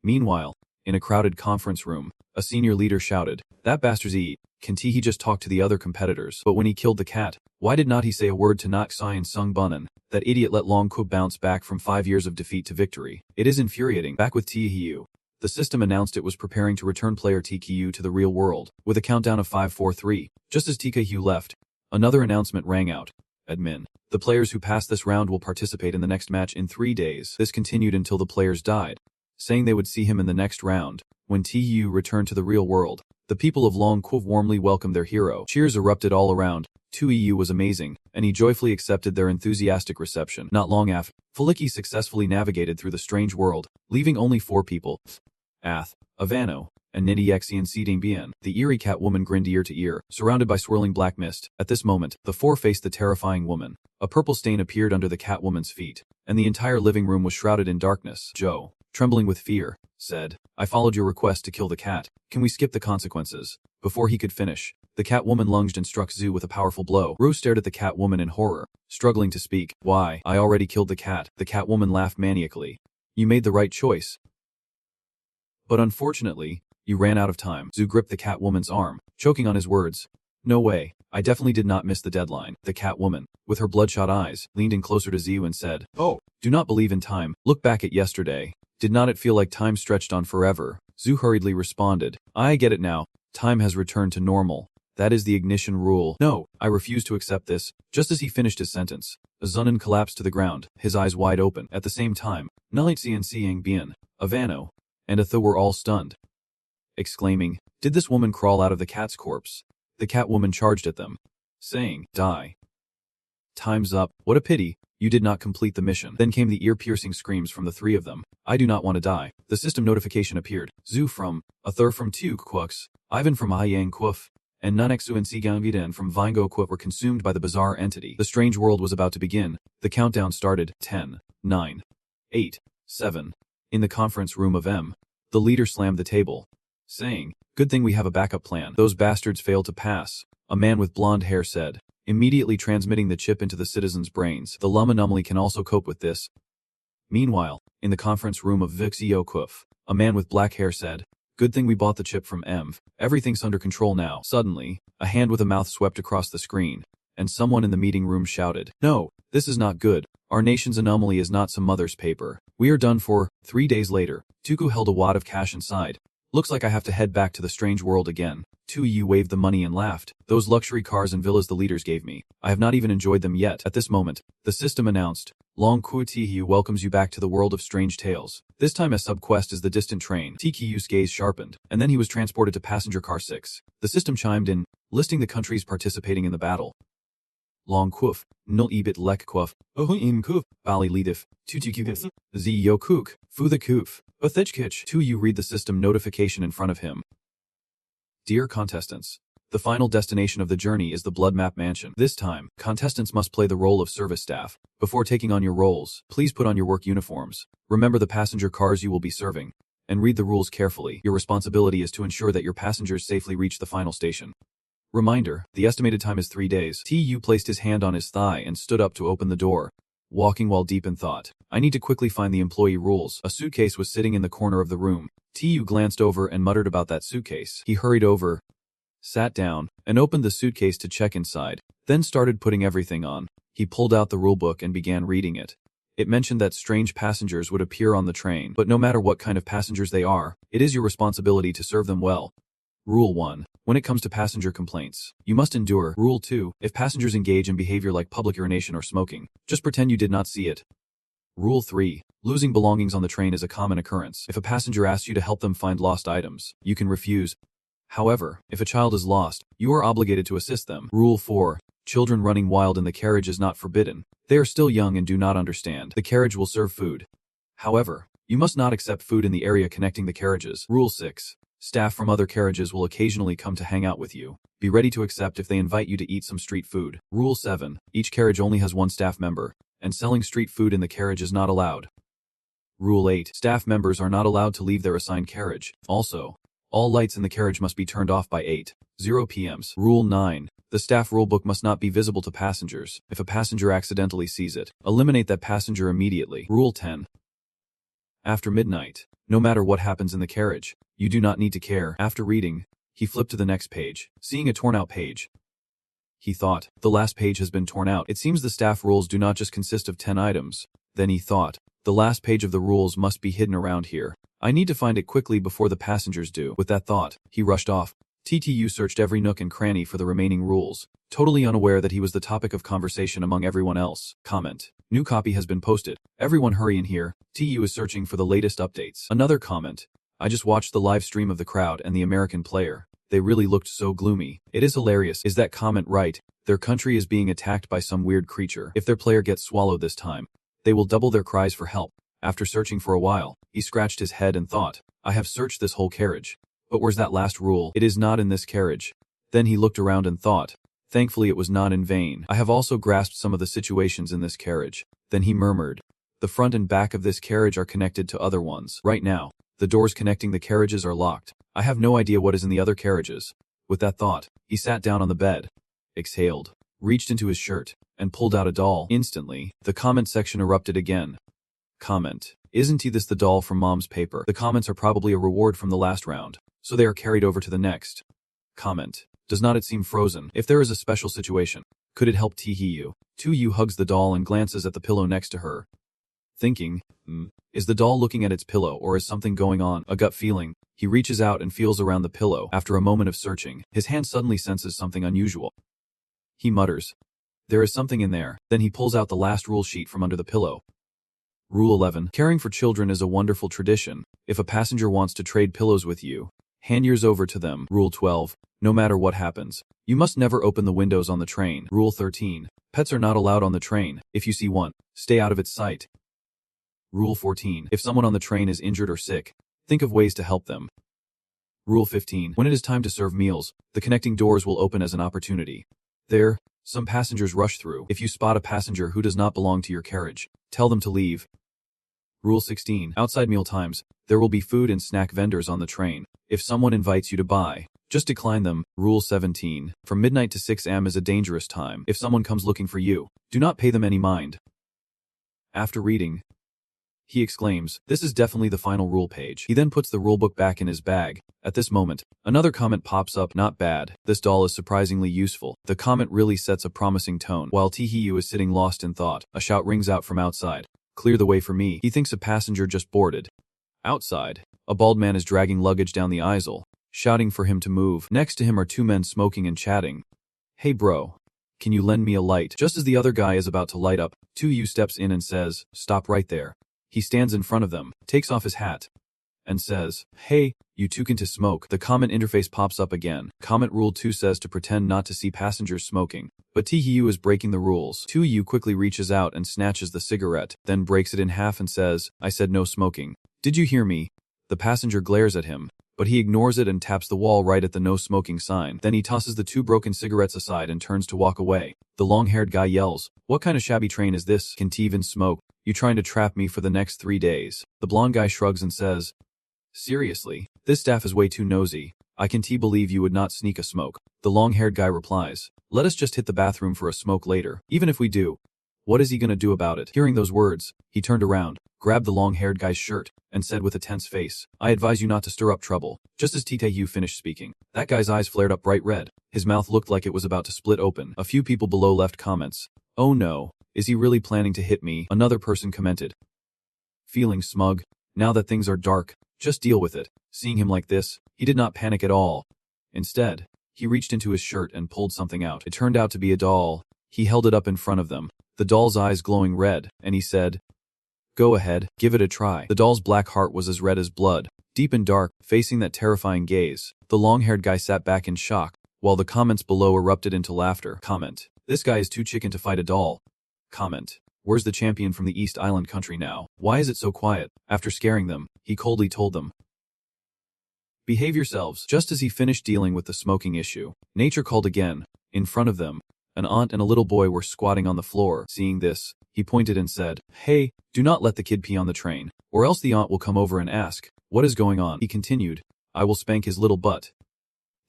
[SPEAKER 1] Meanwhile, in a crowded conference room, a senior leader shouted, that bastard's can he just talk to the other competitors? But when he killed the cat, why did not he say a word to Naksai and Sung Bunan? That idiot let Long Quof bounce back from 5 years of defeat to victory. It is infuriating. Back with TKU. The system announced it was preparing to return player TKU to the real world, with a countdown of 5, 4, 3. Just as TKU left, another announcement rang out. Admin. The players who pass this round will participate in the next match in 3 days. This continued until the players died, saying they would see him in the next round. When TU returned to the real world, the people of Long Quof warmly welcomed their hero. Cheers erupted all around. Tu was amazing, and he joyfully accepted their enthusiastic reception. Not long after, Faliki successfully navigated through the strange world, leaving only 4 people. Ath, Avano, and Nidiexian seeding Bien. The eerie cat woman grinned ear to ear, surrounded by swirling black mist. At this moment, the 4 faced the terrifying woman. A purple stain appeared under the cat woman's feet, and the entire living room was shrouded in darkness. Joe, trembling with fear, said, I followed your request to kill the cat. Can we skip the consequences? Before he could finish, the cat woman lunged and struck Zhu with a powerful blow. Rue stared at the cat woman in horror, struggling to speak. Why? I already killed the cat. The cat woman laughed maniacally. You made the right choice. But unfortunately, you ran out of time. Zhu gripped the cat woman's arm, choking on his words. No way. I definitely did not miss the deadline. The cat woman, with her bloodshot eyes, leaned in closer to Zhu and said, oh, do not believe in time. Look back at yesterday. Did not it feel like time stretched on forever? Zhu hurriedly responded. I get it now. Time has returned to normal. That is the ignition rule. No, I refuse to accept this. Just as he finished his sentence, Zunan collapsed to the ground, his eyes wide open. At the same time, Nalitsi and Siang Bien, Avano, and Atho were all stunned, exclaiming, did this woman crawl out of the cat's corpse? The cat woman charged at them, saying, die. Time's up. What a pity. You did not complete the mission. Then came the ear-piercing screams from the 3 of them. I do not want to die. The system notification appeared. Zhu from, Ather from Tu Quox, Ivan from Ayang Quof, and Nanexu and Sigangiden from Vingo Quof were consumed by the bizarre entity. The strange world was about to begin. The countdown started. 10, 9, 8, 7. In the conference room of M, the leader slammed the table, saying, good thing we have a backup plan. Those bastards failed to pass, a man with blonde hair said, immediately transmitting the chip into the citizens' brains. The Lum anomaly can also cope with this. Meanwhile, in the conference room of Vixio Quof, A man with black hair said, "Good thing we bought the chip from EMV. Everything's under control now." Suddenly, a hand with a mouth swept across the screen, and someone in the meeting room shouted, "No, this is not good. Our nation's anomaly is not some mother's paper. We are done for." 3 days later, Tuku held a wad of cash inside. "Looks like I have to head back to the strange world again." Tuyu waved the money and laughed. "Those luxury cars and villas the leaders gave me. I have not even enjoyed them yet." At this moment, the system announced, "Long Ku Tihu welcomes you back to the world of strange tales. This time a sub-quest is the distant train." Tikiyu's gaze sharpened, and then he was transported to passenger car 6. The system chimed in, listing the countries participating in the battle. Long Kuf, Nul Ebit Lek Kuf, Ohuim Kuf, Bali Lidif, Tutukuf, Zi Yokuk, Fu the Kuf, Othechkich. Tuyu read the system notification in front of him. Dear contestants, the final destination of the journey is the Blood Map Mansion. This time, contestants must play the role of service staff. Before taking on your roles, please put on your work uniforms. Remember the passenger cars you will be serving, and read the rules carefully. Your responsibility is to ensure that your passengers safely reach the final station. Reminder, the estimated time is 3 days. Tu placed his hand on his thigh and stood up to open the door, walking while deep in thought. I need to quickly find the employee rules. A suitcase was sitting in the corner of the room. Tu glanced over and muttered about that suitcase. He hurried over, sat down, and opened the suitcase to check inside, then started putting everything on. He pulled out the rulebook and began reading it. It mentioned that strange passengers would appear on the train, but no matter what kind of passengers they are, it is your responsibility to serve them well. Rule 1. When it comes to passenger complaints, you must endure. Rule 2. If passengers engage in behavior like public urination or smoking, just pretend you did not see it. Rule 3. Losing belongings on the train is a common occurrence. If a passenger asks you to help them find lost items, you can refuse. However, if a child is lost, you are obligated to assist them. Rule 4. Children running wild in the carriage is not forbidden. They are still young and do not understand. The carriage will serve food. However, you must not accept food in the area connecting the carriages. Rule 6. Staff from other carriages will occasionally come to hang out with you. Be ready to accept if they invite you to eat some street food. Rule 7. Each carriage only has one staff member, and selling street food in the carriage is not allowed. Rule 8. Staff members are not allowed to leave their assigned carriage. Also, all lights in the carriage must be turned off by 8:00 p.m. Rule 9. The staff rulebook must not be visible to passengers. If a passenger accidentally sees it, eliminate that passenger immediately. Rule 10. After midnight, no matter what happens in the carriage, you do not need to care. After reading, he flipped to the next page, seeing a torn-out page. He thought, the last page has been torn out. It seems the staff rules do not just consist of 10 items. Then he thought, the last page of the rules must be hidden around here. I need to find it quickly before the passengers do. With that thought, he rushed off. TTU searched every nook and cranny for the remaining rules, totally unaware that he was the topic of conversation among everyone else. Comment. New copy has been posted. Everyone hurry in here. TU is searching for the latest updates. Another comment. I just watched the live stream of the crowd and the American player. They really looked so gloomy. It is hilarious. Is that comment right? Their country is being attacked by some weird creature. If their player gets swallowed this time, they will double their cries for help. After searching for a while, he scratched his head and thought, I have searched this whole carriage. But where's that last rule? It is not in this carriage. Then he looked around and thought, thankfully it was not in vain. I have also grasped some of the situations in this carriage. Then he murmured, the front and back of this carriage are connected to other ones. Right now, the doors connecting the carriages are locked. I have no idea what is in the other carriages. With that thought, he sat down on the bed, exhaled, reached into his shirt, and pulled out a doll. Instantly, the comment section erupted again. Comment. Isn't this the doll from Mom's paper? The comments are probably a reward from the last round, so they are carried over to the next. Comment. Does not it seem frozen? If there is a special situation, could it help Tihiyu? Tuyu hugs the doll and glances at the pillow next to her. Thinking, is the doll looking at its pillow or is something going on? A gut feeling. He reaches out and feels around the pillow. After a moment of searching, his hand suddenly senses something unusual. He mutters, there is something in there. Then he pulls out the last rule sheet from under the pillow. Rule 11. Caring for children is a wonderful tradition. If a passenger wants to trade pillows with you, hand yours over to them. Rule 12. No matter what happens, you must never open the windows on the train. Rule 13. Pets are not allowed on the train. If you see one, stay out of its sight. Rule 14. If someone on the train is injured or sick, think of ways to help them. Rule 15. When it is time to serve meals, the connecting doors will open as an opportunity. There, some passengers rush through. If you spot a passenger who does not belong to your carriage, tell them to leave. Rule 16. Outside meal times, there will be food and snack vendors on the train. If someone invites you to buy, just decline them. Rule 17. From midnight to 6 am is a dangerous time. If someone comes looking for you, do not pay them any mind. After reading, He exclaims, "This is definitely the final rule page." He then puts the rulebook back in his bag. At this moment, another comment pops up, "Not bad. This doll is surprisingly useful." The comment really sets a promising tone. While Taehyung is sitting lost in thought, a shout rings out from outside. "Clear the way for me." He thinks a passenger just boarded. Outside, a bald man is dragging luggage down the aisle, shouting for him to move. Next to him are two men smoking and chatting. "Hey bro, can you lend me a light?" Just as the other guy is about to light up, Taehyung steps in and says, "Stop right there." He stands in front of them, takes off his hat, and says, "Hey, you two can to smoke." The comment interface pops up again. Comment rule 2 says to pretend not to see passengers smoking. But Taehyung is breaking the rules. Taehyung quickly reaches out and snatches the cigarette, then breaks it in half and says, "I said no smoking. Did you hear me?" The passenger glares at him, but he ignores it and taps the wall right at the no smoking sign. Then he tosses the two broken cigarettes aside and turns to walk away. The long-haired guy yells, "What kind of shabby train is this? Can't even smoke. You trying to trap me for the next 3 days?" The blonde guy shrugs and says, "Seriously, this staff is way too nosy. I can't believe you would not sneak a smoke." The long-haired guy replies, "Let us just hit the bathroom for a smoke later. Even if we do, what is he gonna do about it?" Hearing those words, he turned around, grabbed the long-haired guy's shirt, and said with a tense face, "I advise you not to stir up trouble." Just as Taehyung finished speaking, that guy's eyes flared up bright red. His mouth looked like it was about to split open. A few people below left comments. "Oh no, is he really planning to hit me?" Another person commented, "Feeling smug? Now that things are dark, just deal with it." Seeing him like this, he did not panic at all. Instead, he reached into his shirt and pulled something out. It turned out to be a doll. He held it up in front of them, the doll's eyes glowing red, and he said, "Go ahead, give it a try." The doll's black heart was as red as blood, deep and dark, facing that terrifying gaze. The long-haired guy sat back in shock, while the comments below erupted into laughter. Comment, "This guy is too chicken to fight a doll." Comment, "Where's the champion from the East Island country now? Why is it so quiet?" After scaring them, he coldly told them, "Behave yourselves." Just as he finished dealing with the smoking issue, nature called again. In front of them, an aunt and a little boy were squatting on the floor. Seeing this, he pointed and said, "Hey, do not let the kid pee on the train, or else the aunt will come over and ask, 'What is going on?'" He continued, "I will spank his little butt."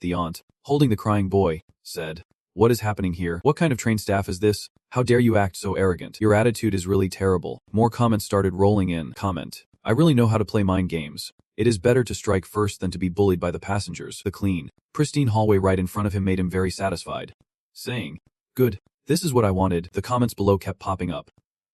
[SPEAKER 1] The aunt, holding the crying boy, said, "What is happening here? What kind of train staff is this? How dare you act so arrogant? Your attitude is really terrible." More comments started rolling in. Comment, "I really know how to play mind games. It is better to strike first than to be bullied by the passengers." The clean, pristine hallway right in front of him made him very satisfied, saying, "Good, this is what I wanted." The comments below kept popping up.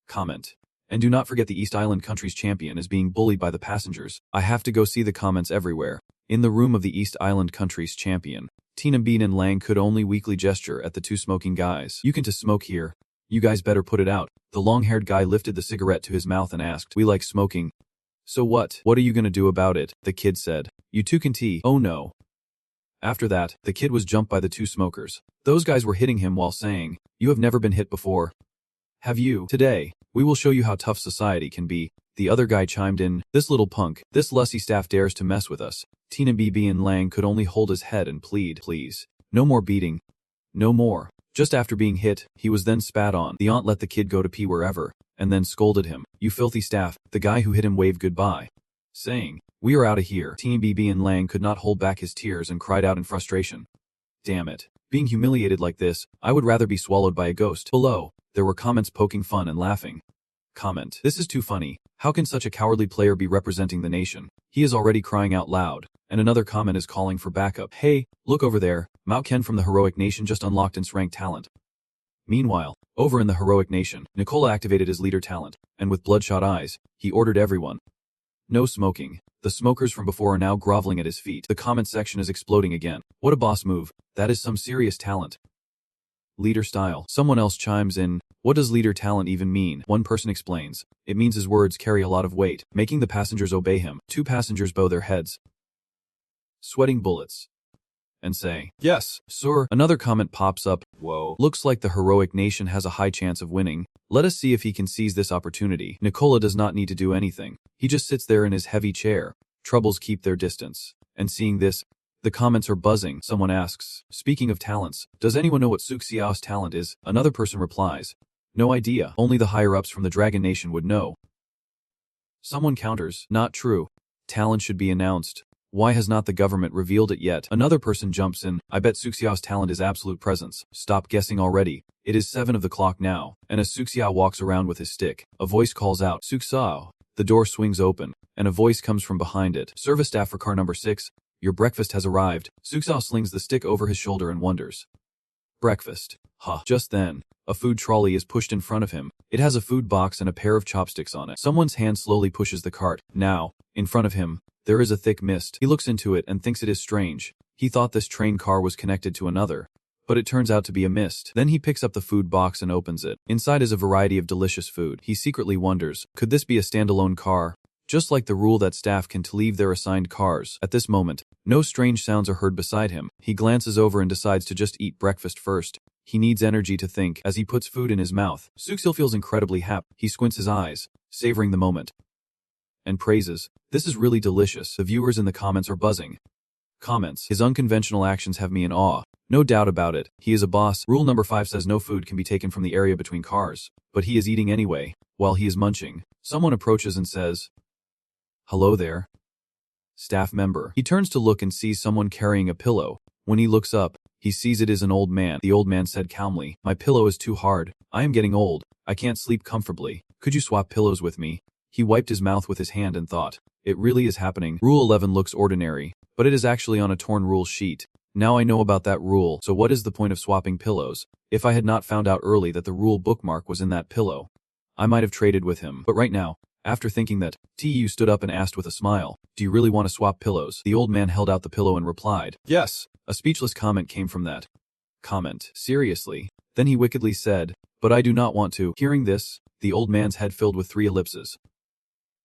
[SPEAKER 1] Comment, "And do not forget the East Island country's champion is being bullied by the passengers." I have to go see the comments everywhere. In the room of the East Island country's champion, Tina Bean and Lang could only weakly gesture at the two smoking guys. "You can to smoke here. You guys better put it out." The long-haired guy lifted the cigarette to his mouth and asked, "We like smoking." "So what? What are you gonna do about it?" The kid said, "You two can tea." "Oh no." After that, the kid was jumped by the two smokers. Those guys were hitting him while saying, "You have never been hit before, have you? Today, we will show you how tough society can be." The other guy chimed in, "This little punk, this lussy staff dares to mess with us." Tina BB and Lang could only hold his head and plead, "Please, no more beating. No more." Just after being hit, he was then spat on. The aunt let the kid go to pee wherever, and then scolded him, "You filthy staff." The guy who hit him waved goodbye, saying, "We are out of here." Tina BB and Lang could not hold back his tears and cried out in frustration, "Damn it. Being humiliated like this, I would rather be swallowed by a ghost." Below, there were comments poking fun and laughing. Comment, "This is too funny. How can such a cowardly player be representing the nation? He is already crying out loud." And another comment is calling for backup. "Hey, look over there. Mao Ken from the Heroic Nation just unlocked its rank talent." Meanwhile, over in the Heroic Nation, Nicola activated his leader talent, and with bloodshot eyes, he ordered everyone, "No smoking." The smokers from before are now groveling at his feet. The comment section is exploding again. "What a boss move. That is some serious talent." Leader style. Someone else chimes in, "What does leader talent even mean?" One person explains, "It means his words carry a lot of weight, making the passengers obey him." Two passengers bow their heads, sweating bullets, and say, "Yes, sir." Another comment pops up, "Whoa, looks like the Heroic Nation has a high chance of winning. Let us see if he can seize this opportunity." Nicola does not need to do anything. He just sits there in his heavy chair. Troubles keep their distance. And seeing this, the comments are buzzing. Someone asks, "Speaking of talents, does anyone know what Suk Xiao's talent is?" Another person replies, "No idea. Only the higher-ups from the Dragon Nation would know." Someone counters, "Not true. Talent should be announced. Why has not the government revealed it yet?" Another person jumps in, "I bet Suk Xiao's talent is absolute presence. Stop guessing already. It is 7 of the clock now." And as Suk Xiao walks around with his stick, a voice calls out, "Suk Xiao, The door swings open, and a voice comes from behind it. Service staff for car number 6, your breakfast has arrived. Suksao slings the stick over his shoulder and wonders. Breakfast. Huh. Just then, a food trolley is pushed in front of him. It has a food box and a pair of chopsticks on it. Someone's hand slowly pushes the cart. Now, in front of him, there is a thick mist. He looks into it and thinks it is strange. He thought this train car was connected to another, but it turns out to be a mist. Then he picks up the food box and opens it. Inside is a variety of delicious food. He secretly wonders, could this be a standalone car? Just like the rule that staff can leave their assigned cars. At this moment, no strange sounds are heard beside him. He glances over and decides to just eat breakfast first. He needs energy to think as he puts food in his mouth. Sukseo feels incredibly happy. He squints his eyes, savoring the moment, and praises, "This is really delicious." The viewers in the comments are buzzing. Comments: his unconventional actions have me in awe. No doubt about it, he is a boss. Rule number 5 says no food can be taken from the area between cars. But he is eating anyway. While he is munching, someone approaches and says, "Hello there." Staff member. He turns to look and sees someone carrying a pillow. When he looks up, he sees it is an old man. The old man said calmly, "My pillow is too hard. I am getting old. I can't sleep comfortably. Could you swap pillows with me?" He wiped his mouth with his hand and thought, it really is happening. Rule 11 looks ordinary, but it is actually on a torn rule sheet. Now I know about that rule, so what is the point of swapping pillows? If I had not found out early that the rule bookmark was in that pillow, I might have traded with him. But right now, after thinking that, Tu stood up and asked with a smile, "Do you really want to swap pillows?" The old man held out the pillow and replied, "Yes." A speechless comment came from that comment. Seriously? Then he wickedly said, "But I do not want to." Hearing this, the old man's head filled with 3 ellipses.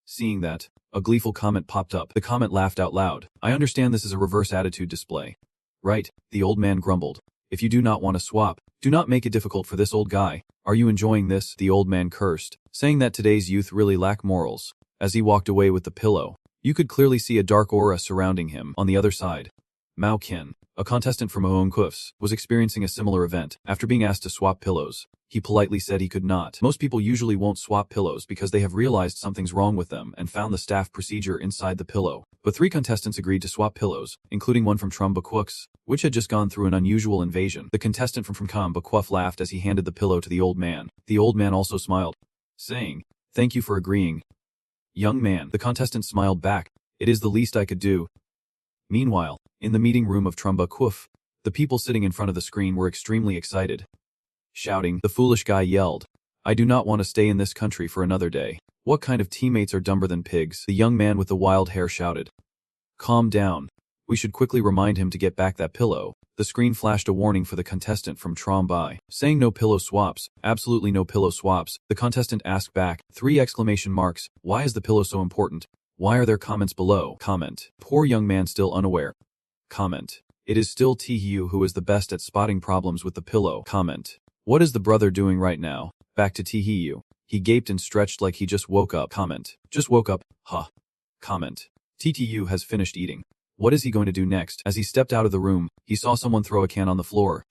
[SPEAKER 1] Seeing that, a gleeful comment popped up. The comment laughed out loud. "I understand this is a reverse attitude display. Right?" The old man grumbled. "If you do not want to swap, do not make it difficult for this old guy. Are you enjoying this?" The old man cursed, saying that today's youth really lack morals. As he walked away with the pillow, you could clearly see a dark aura surrounding him. On the other side, Mao Qin, a contestant from Oongkufs, was experiencing a similar event. After being asked to swap pillows, he politely said he could not. Most people usually won't swap pillows because they have realized something's wrong with them and found the staff procedure inside the pillow. But 3 contestants agreed to swap pillows, including one from Trumbaquux, which had just gone through an unusual invasion. The contestant from Trumbaquux laughed as he handed the pillow to the old man. The old man also smiled, saying, "Thank you for agreeing, young man." The contestant smiled back, "It is the least I could do." Meanwhile, in the meeting room of Trumbaquux, the people sitting in front of the screen were extremely excited. Shouting, the foolish guy yelled, "I do not want to stay in this country for another day. What kind of teammates are dumber than pigs?" The young man with the wild hair shouted, "Calm down. We should quickly remind him to get back that pillow." The screen flashed a warning for the contestant from Trombai, saying no pillow swaps, absolutely no pillow swaps. The contestant asked back, 3 exclamation marks, "Why is the pillow so important? Why are there comments below?" Comment, poor young man still unaware. Comment, it is still Tu who is the best at spotting problems with the pillow. Comment, what is the brother doing right now? Back to Tu. He gaped and stretched like he just woke up. Comment, just woke up, huh. Comment, Tu has finished eating. What is he going to do next? As he stepped out of the room, he saw someone throw a can on the floor,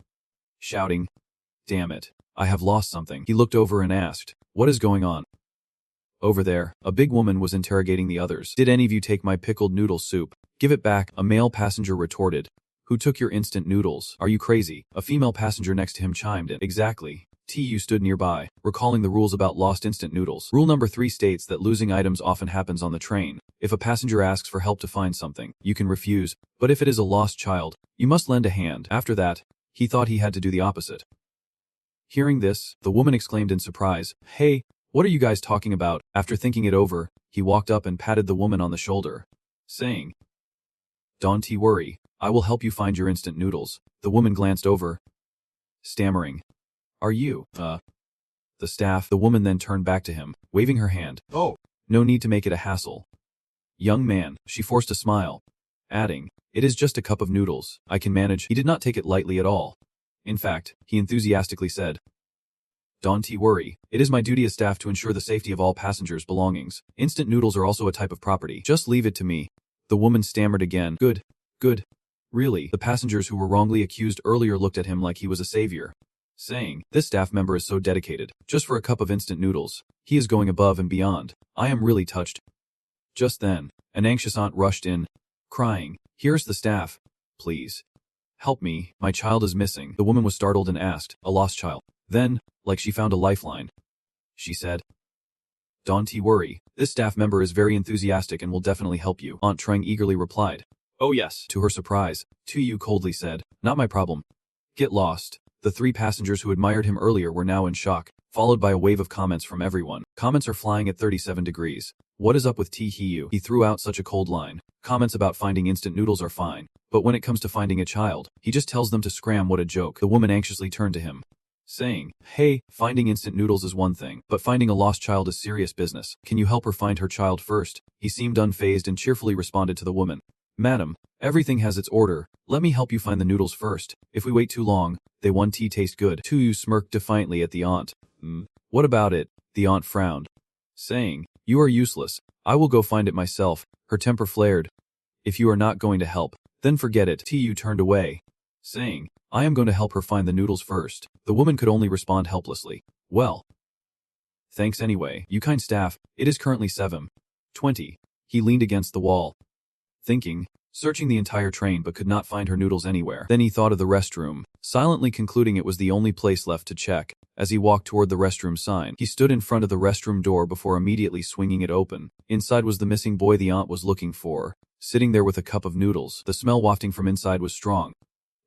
[SPEAKER 1] shouting, "Damn it, I have lost something." He looked over and asked, "What is going on?" Over there, a big woman was interrogating the others. "Did any of you take my pickled noodle soup? Give it back," a male passenger retorted. "Who took your instant noodles? Are you crazy?" A female passenger next to him chimed in. Exactly. Tu stood nearby, recalling the rules about lost instant noodles. Rule number 3 states that losing items often happens on the train. If a passenger asks for help to find something, you can refuse, but if it is a lost child, you must lend a hand. After that, he thought he had to do the opposite. Hearing this, the woman exclaimed in surprise, "Hey, what are you guys talking about?" After thinking it over, he walked up and patted the woman on the shoulder, saying, "Don't worry, I will help you find your instant noodles." The woman glanced over, stammering, "Are you, the staff?" The woman then turned back to him, waving her hand. "Oh, no need to make it a hassle, young man." She forced a smile, adding, "It is just a cup of noodles. I can manage." He did not take it lightly at all. In fact, he enthusiastically said, "Don't worry, it is my duty as staff to ensure the safety of all passengers' belongings. Instant noodles are also a type of property. Just leave it to me." The woman stammered again. Good. Really?" The passengers who were wrongly accused earlier looked at him like he was a savior, saying, "This staff member is so dedicated. Just for a cup of instant noodles, he is going above and beyond. I am really touched." Just then, an anxious aunt rushed in, crying, "Here's the staff. Please, help me, my child is missing." The woman was startled and asked, "A lost child?" Then, like she found a lifeline, she said, "Don't worry, This staff member is very enthusiastic and will definitely help you, Aunt Trang eagerly replied. Oh yes. To her surprise, Tu coldly said, not my problem. Get lost. The 3 passengers who admired him earlier were now in shock, followed by a wave of comments from everyone. Comments are flying at 37 degrees. What is up with T-Hiu? He threw out such a cold line. Comments about finding instant noodles are fine, but when it comes to finding a child, he just tells them to scram. What a joke. The woman anxiously turned to him, saying, hey, finding instant noodles is one thing, but finding a lost child is serious business. Can you help her find her child first? He seemed unfazed and cheerfully responded to the woman. Madam, everything has its order. Let me help you find the noodles first. If we wait too long, they won't taste good. Tu smirked defiantly at the aunt. What about it? The aunt frowned, saying, you are useless. I will go find it myself. Her temper flared. If you are not going to help, then forget it. Tu turned away, saying, I am going to help her find the noodles first. The woman could only respond helplessly. Well, thanks anyway, you kind staff. It is currently 7:20. He leaned against the wall, thinking, searching the entire train but could not find her noodles anywhere. Then he thought of the restroom, silently concluding it was the only place left to check. As he walked toward the restroom sign, he stood in front of the restroom door before immediately swinging it open. Inside was the missing boy the aunt was looking for, sitting there with a cup of noodles. The smell wafting from inside was strong.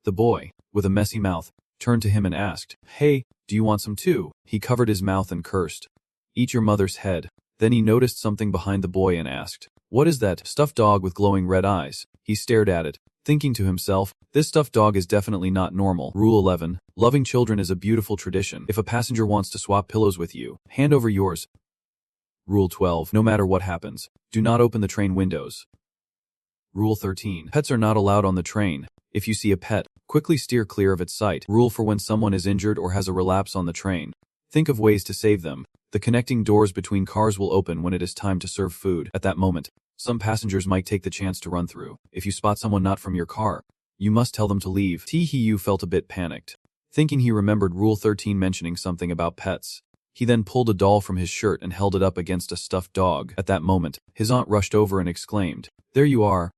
[SPEAKER 1] The boy, with a messy mouth, turned to him and asked, hey, do you want some too? He covered his mouth and cursed, eat your mother's head. Then he noticed something behind the boy and asked, what is that? Stuffed dog with glowing red eyes. He stared at it, thinking to himself, this stuffed dog is definitely not normal. Rule 11. Loving children is a beautiful tradition. If a passenger wants to swap pillows with you, hand over yours. Rule 12. No matter what happens, do not open the train windows. Rule 13. Pets are not allowed on the train. If you see a pet, quickly steer clear of its sight. Rule for when someone is injured or has a relapse on the train, think of ways to save them. The connecting doors between cars will open when it is time to serve food. At that moment, some passengers might take the chance to run through. If you spot someone not from your car, you must tell them to leave. T-Hiu felt a bit panicked, thinking he remembered Rule 13 mentioning something about pets. He then pulled a doll from his shirt and held it up against a stuffed dog. At that moment, his aunt rushed over and exclaimed, there you are,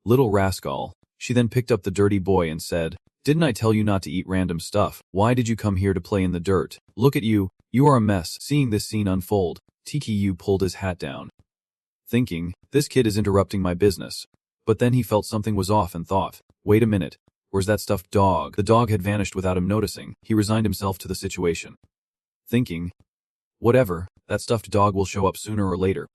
[SPEAKER 1] little rascal. She then picked up the dirty boy and said, didn't I tell you not to eat random stuff? Why did you come here to play in the dirt? Look at you, you are a mess. Seeing this scene unfold, T-Hiu pulled his hat down, thinking, this kid is interrupting my business. But then he felt something was off and thought, wait a minute, where's that stuffed dog? The dog had vanished without him noticing. He resigned himself to the situation, thinking, whatever, that stuffed dog will show up sooner or later.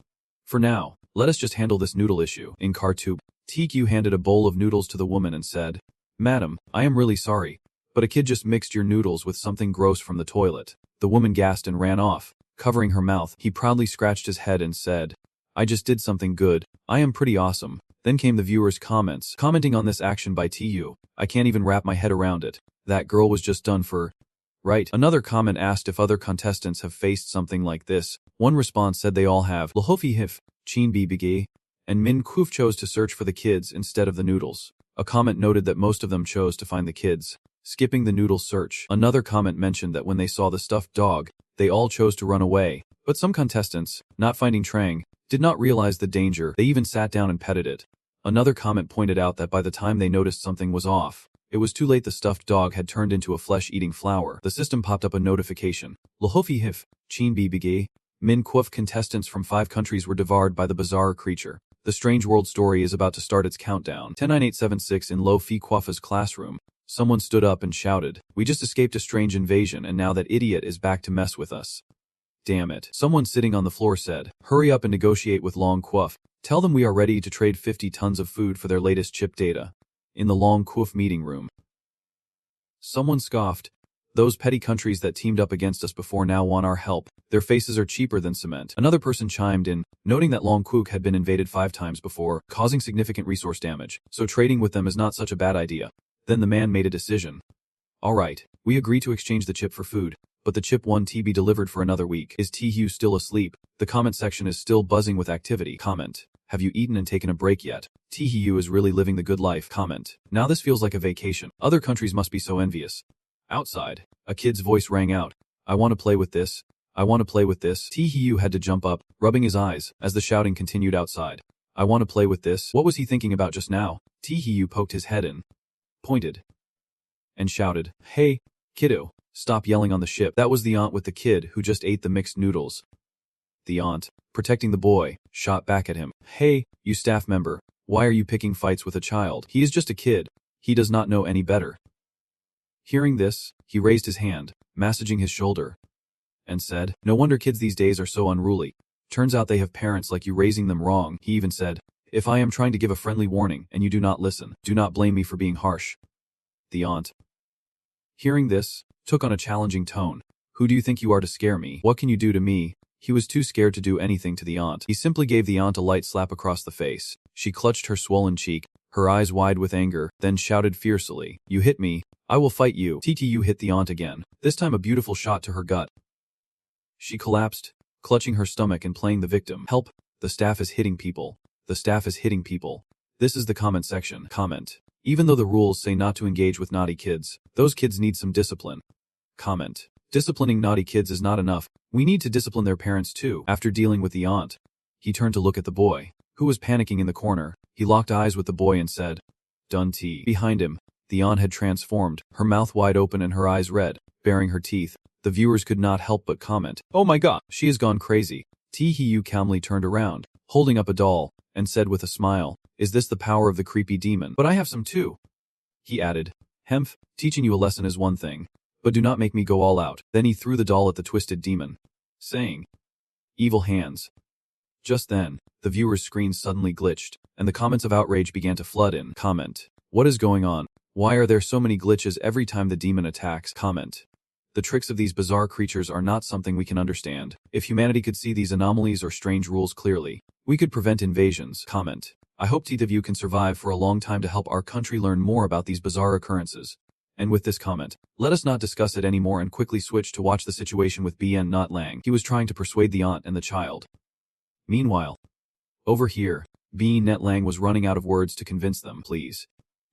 [SPEAKER 1] For now, let us just handle this noodle issue. In car 2, TQ handed a bowl of noodles to the woman and said, madam, I am really sorry, but a kid just mixed your noodles with something gross from the toilet. The woman gasped and ran off, covering her mouth. He proudly scratched his head and said, I just did something good. I am pretty awesome. Then came the viewers' comments, commenting on this action by TU. I can't even wrap my head around it. That girl was just done for. Right. Another comment asked if other contestants have faced something like this. One response said they all have. Lahofi Hif, Chin Bibigi, and Min Kuf chose to search for the kids instead of the noodles. A comment noted that most of them chose to find the kids, skipping the noodle search. Another comment mentioned that when they saw the stuffed dog, they all chose to run away. But some contestants, not finding Trang, did not realize the danger. They even sat down and petted it. Another comment pointed out that by the time they noticed something was off, it was too late. The stuffed dog had turned into a flesh-eating flower. The system popped up a notification. Lahofi Hif, Chin Bibigi, Min Kwuf contestants from 5 countries were devoured by the bizarre creature. The Strange World story is about to start its countdown. 109876 in Lo Fi Kwafa's classroom. Someone stood up and shouted, we just escaped a strange invasion and now that idiot is back to mess with us. Damn it. Someone sitting on the floor said, hurry up and negotiate with Long Kwuf. Tell them we are ready to trade 50 tons of food for their latest chip data. In the Long Kwuf meeting room, someone scoffed, those petty countries that teamed up against us before now want our help. Their faces are cheaper than cement. Another person chimed in, noting that Long Kwuk had been invaded 5 times before, causing significant resource damage, so trading with them is not such a bad idea. Then the man made a decision. Alright, we agree to exchange the chip for food, but the chip won't be delivered for another week. Is T-Hugh still asleep? The comment section is still buzzing with activity. Comment, have you eaten and taken a break yet? T-Hugh is really living the good life. Comment, now this feels like a vacation. Other countries must be so envious. Outside, a kid's voice rang out. I want to play with this. I want to play with this. T-Hugh had to jump up, rubbing his eyes, as the shouting continued outside. I want to play with this. What was he thinking about just now? T-Hugh poked his head in, pointed, and shouted, hey, kiddo, stop yelling on the ship. That was the aunt with the kid who just ate the mixed noodles. The aunt, protecting the boy, shot back at him. Hey, you staff member, why are you picking fights with a child? He is just a kid. He does not know any better. Hearing this, he raised his hand, massaging his shoulder, and said, no wonder kids these days are so unruly. Turns out they have parents like you raising them wrong. He even said, if I am trying to give a friendly warning and you do not listen, do not blame me for being harsh. The aunt, hearing this, took on a challenging tone. Who do you think you are to scare me? What can you do to me? He was too scared to do anything to the aunt. He simply gave the aunt a light slap across the face. She clutched her swollen cheek, her eyes wide with anger, then shouted fiercely, you hit me, I will fight you. TTU hit the aunt again, this time a beautiful shot to her gut. She collapsed, clutching her stomach and playing the victim. Help, the staff is hitting people. The staff is hitting people. This is the comment section. Comment. Even though the rules say not to engage with naughty kids, those kids need some discipline. Comment. Disciplining naughty kids is not enough. We need to discipline their parents too. After dealing with the aunt, he turned to look at the boy, who was panicking in the corner. He locked eyes with the boy and said, done tea. Behind him, the aunt had transformed, her mouth wide open and her eyes red, baring her teeth. The viewers could not help but comment, oh my god, she has gone crazy. Tee-hee-yu calmly turned around, holding up a doll, and said with a smile, is this the power of the creepy demon? But I have some too. He added, Hemph, teaching you a lesson is one thing, but do not make me go all out. Then he threw the doll at the twisted demon, saying, evil hands. Just then, the viewer's screen suddenly glitched, and the comments of outrage began to flood in. Comment. What is going on? Why are there so many glitches every time the demon attacks? Comment. The tricks of these bizarre creatures are not something we can understand. If humanity could see these anomalies or strange rules clearly, we could prevent invasions. Comment. I hope each of you can survive for a long time to help our country learn more about these bizarre occurrences. And with this comment, let us not discuss it anymore and quickly switch to watch the situation with BN Not Lang. He was trying to persuade the aunt and the child. Meanwhile, over here, BN Net Lang was running out of words to convince them. Please.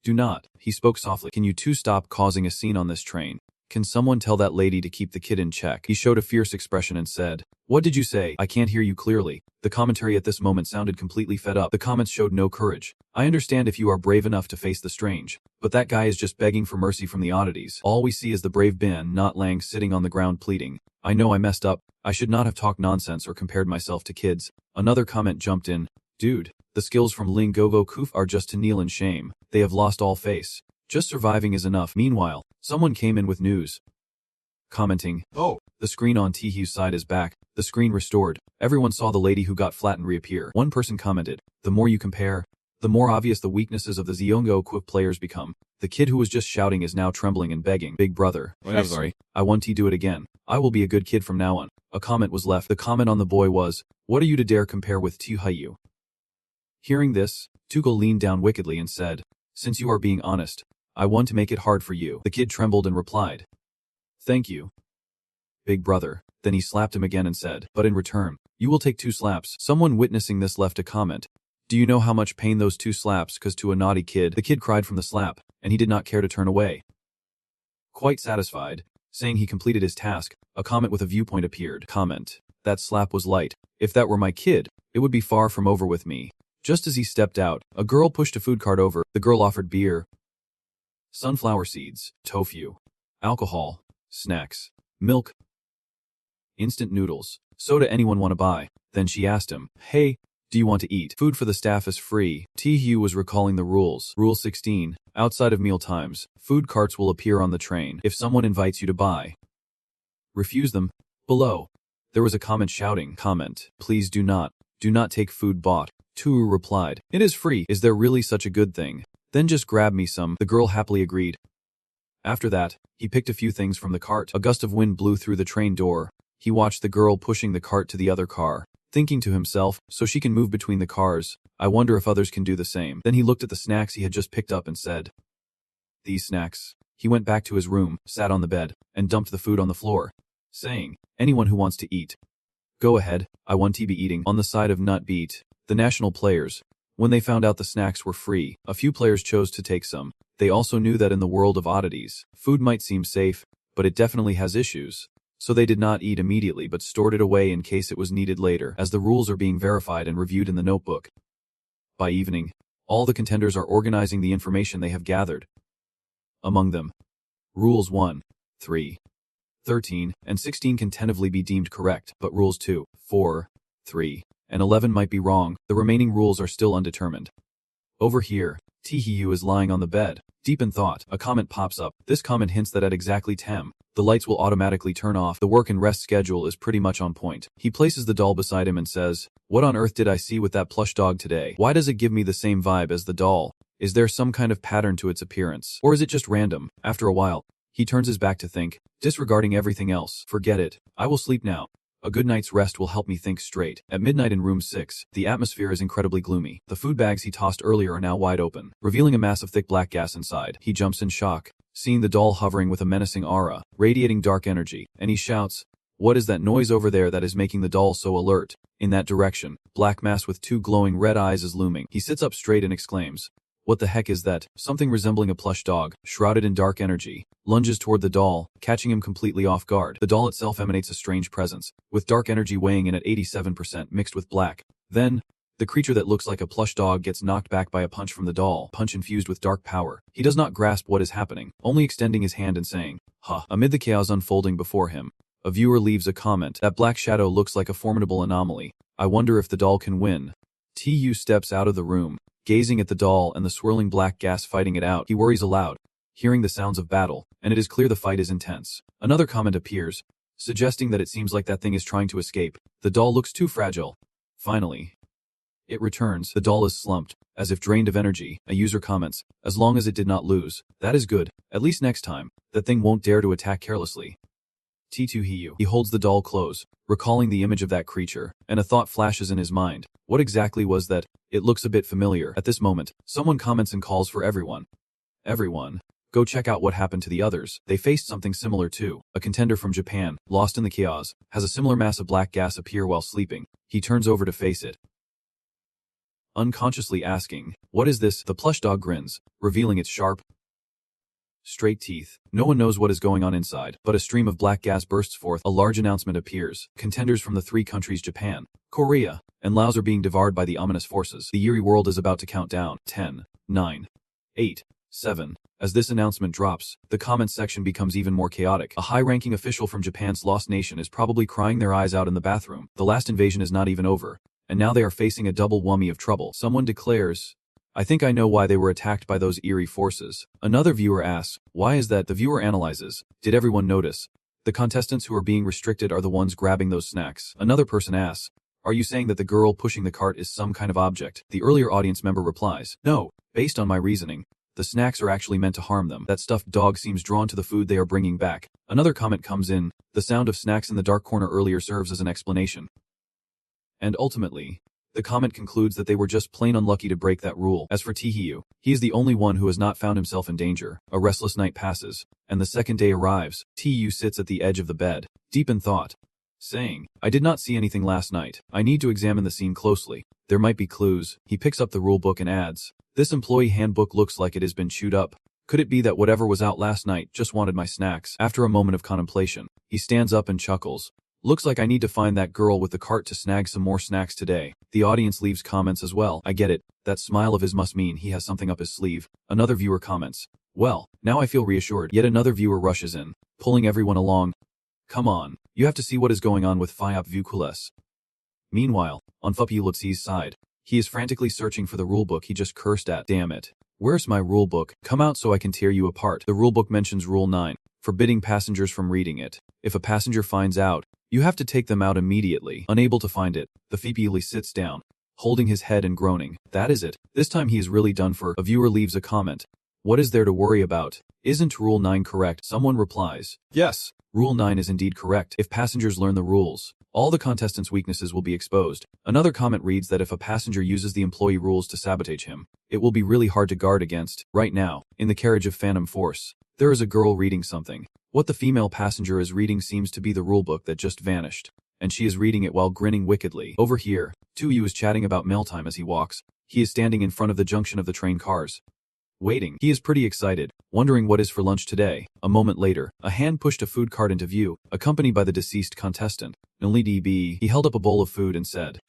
[SPEAKER 1] Do not, he spoke softly. Can you two stop causing a scene on this train? Can someone tell that lady to keep the kid in check? He showed a fierce expression and said, what did you say? I can't hear you clearly. The commentary at this moment sounded completely fed up. The comments showed no courage. I understand if you are brave enough to face the strange, but that guy is just begging for mercy from the oddities. All we see is the brave BN Not Lang sitting on the ground pleading, I know I messed up. I should not have talked nonsense or compared myself to kids. Another comment jumped in, dude, the skills from Ling Gogo Koof are just to kneel in shame. They have lost all face. Just surviving is enough. Meanwhile, someone came in with news. Commenting, oh, the screen on Tee-Hu's side is back. The screen restored. Everyone saw the lady who got flattened reappear. One person commented, the more you compare, the more obvious the weaknesses of the Ziongo Quip players become. The kid who was just shouting is now trembling and begging, big brother, I'm sorry, I want to do it again. I will be a good kid from now on. A comment was left. The comment on the boy was, what are you to dare compare with Tee-Hu? Hearing this, Tugal leaned down wickedly and said, since you are being honest, I want to make it hard for you. The kid trembled and replied, thank you, big brother. Then he slapped him again and said, but in return, you will take 2 slaps. Someone witnessing this left a comment. Do you know how much pain those 2 slaps cause to a naughty kid? The kid cried from the slap, and he did not care to turn away. Quite satisfied, saying he completed his task, a comment with a viewpoint appeared. Comment. That slap was light. If that were my kid, it would be far from over with me. Just as he stepped out, a girl pushed a food cart over. The girl offered beer, sunflower seeds, tofu, alcohol, snacks, milk, instant noodles, soda. Anyone want to buy? Then she asked him, hey, do you want to eat? Food for the staff is free. Tee-Hu was recalling the rules. Rule 16. Outside of meal times, food carts will appear on the train. If someone invites you to buy, refuse them. Below, there was a comment shouting, comment, please do not take food bought. Tuu replied, it is free. Is there really such a good thing? Then just grab me some. The girl happily agreed. After that, he picked a few things from the cart. A gust of wind blew through the train door. He watched the girl pushing the cart to the other car, thinking to himself, so she can move between the cars. I wonder if others can do the same. Then he looked at the snacks he had just picked up and said, these snacks. He went back to his room, sat on the bed, and dumped the food on the floor, saying, anyone who wants to eat, go ahead. I want to be eating. On the side of Nut Beat, the national players, when they found out the snacks were free, a few players chose to take some. They also knew that in the world of oddities, food might seem safe, but it definitely has issues. So they did not eat immediately but stored it away in case it was needed later, as the rules are being verified and reviewed in the notebook. By evening, all the contenders are organizing the information they have gathered. Among them, Rules 1, 3, 13, and 16 can tentatively be deemed correct, but Rules 2, 4, 3, and 11 might be wrong. The remaining rules are still undetermined. Over here, Tihiyu is lying on the bed, deep in thought. A comment pops up. This comment hints that at exactly 10, the lights will automatically turn off. The work and rest schedule is pretty much on point. He places the doll beside him and says, "What on earth did I see with that plush dog today? Why does it give me the same vibe as the doll? Is there some kind of pattern to its appearance? Or is it just random?" After a while, he turns his back to think, disregarding everything else. "Forget it. I will sleep now. A good night's rest will help me think straight." At midnight in room 6, the atmosphere is incredibly gloomy. The food bags he tossed earlier are now wide open, revealing a mass of thick black gas inside. He jumps in shock, seeing the doll hovering with a menacing aura, radiating dark energy, and he shouts, "What is that noise over there that is making the doll so alert?" In that direction, black mass with 2 glowing red eyes is looming. He sits up straight and exclaims, "What the heck is that?" Something resembling a plush dog, shrouded in dark energy, lunges toward the doll, catching him completely off guard. The doll itself emanates a strange presence, with dark energy weighing in at 87% mixed with black. Then, the creature that looks like a plush dog gets knocked back by a punch from the doll, punch infused with dark power. He does not grasp what is happening, only extending his hand and saying, "Huh." Amid the chaos unfolding before him, a viewer leaves a comment. "That black shadow looks like a formidable anomaly. I wonder if the doll can win." Tu steps out of the room, gazing at the doll and the swirling black gas fighting it out. He worries aloud, hearing the sounds of battle, and it is clear the fight is intense. Another comment appears, suggesting that it seems like that thing is trying to escape. The doll looks too fragile. Finally, it returns. The doll is slumped, as if drained of energy. A user comments, "As long as it did not lose, that is good. At least next time, that thing won't dare to attack carelessly." T2Hiyu. He holds the doll close, recalling the image of that creature, and a thought flashes in his mind. What exactly was that? It looks a bit familiar. At this moment, someone comments and calls for everyone. Everyone, go check out what happened to the others. They faced something similar too. A contender from Japan, lost in the chaos, has a similar mass of black gas appear while sleeping. He turns over to face it, unconsciously asking, "What is this?" The plush dog grins, revealing its sharp, straight teeth. No one knows what is going on inside, but a stream of black gas bursts forth. A large announcement appears. Contenders from the 3 countries Japan, Korea, and Laos are being devoured by the ominous forces. The eerie world is about to count down. 10, 9, 8, 7. As this announcement drops, the comments section becomes even more chaotic. A high-ranking official from Japan's lost nation is probably crying their eyes out in the bathroom. The last invasion is not even over, and now they are facing a double whammy of trouble. Someone declares, "I think I know why they were attacked by those eerie forces." Another viewer asks, "Why is that?" The viewer analyzes, "Did everyone notice? The contestants who are being restricted are the ones grabbing those snacks." Another person asks, "Are you saying that the girl pushing the cart is some kind of object?" The earlier audience member replies, "No, based on my reasoning, the snacks are actually meant to harm them. That stuffed dog seems drawn to the food they are bringing back." Another comment comes in, "The sound of snacks in the dark corner earlier serves as an explanation." And ultimately, the comment concludes that they were just plain unlucky to break that rule. As for Tihiyu, he is the only one who has not found himself in danger. A restless night passes, and the second day arrives. Tihiyu sits at the edge of the bed, deep in thought, saying, "I did not see anything last night. I need to examine the scene closely. There might be clues." He picks up the rule book and adds, "This employee handbook looks like it has been chewed up. Could it be that whatever was out last night just wanted my snacks?" After a moment of contemplation, he stands up and chuckles. "Looks like I need to find that girl with the cart to snag some more snacks today." The audience leaves comments as well. "I get it. That smile of his must mean he has something up his sleeve." Another viewer comments, "Well, now I feel reassured." Yet another viewer rushes in, pulling everyone along. "Come on, you have to see what is going on with Fyop Vukules." Meanwhile, on Fupulutzi's side, he is frantically searching for the rulebook he just cursed at. "Damn it. Where's my rulebook? Come out so I can tear you apart." The rulebook mentions Rule 9, forbidding passengers from reading it. If a passenger finds out, you have to take them out immediately. Unable to find it, the Fipuli sits down, holding his head and groaning. That is it. This time he is really done for. A viewer leaves a comment. "What is there to worry about? Isn't Rule 9 correct?" Someone replies, "Yes, Rule 9 is indeed correct. If passengers learn the rules, all the contestants' weaknesses will be exposed." Another comment reads that if a passenger uses the employee rules to sabotage him, it will be really hard to guard against. Right now, in the carriage of Phantom Force, there is a girl reading something. What the female passenger is reading seems to be the rulebook that just vanished, and she is reading it while grinning wickedly. Over here, Tuyu is chatting about mail time as he walks. He is standing in front of the junction of the train cars, waiting. He is pretty excited, wondering what is for lunch today. A moment later, a hand pushed a food cart into view, accompanied by the deceased contestant. Nlidb. He held up a bowl of food and said,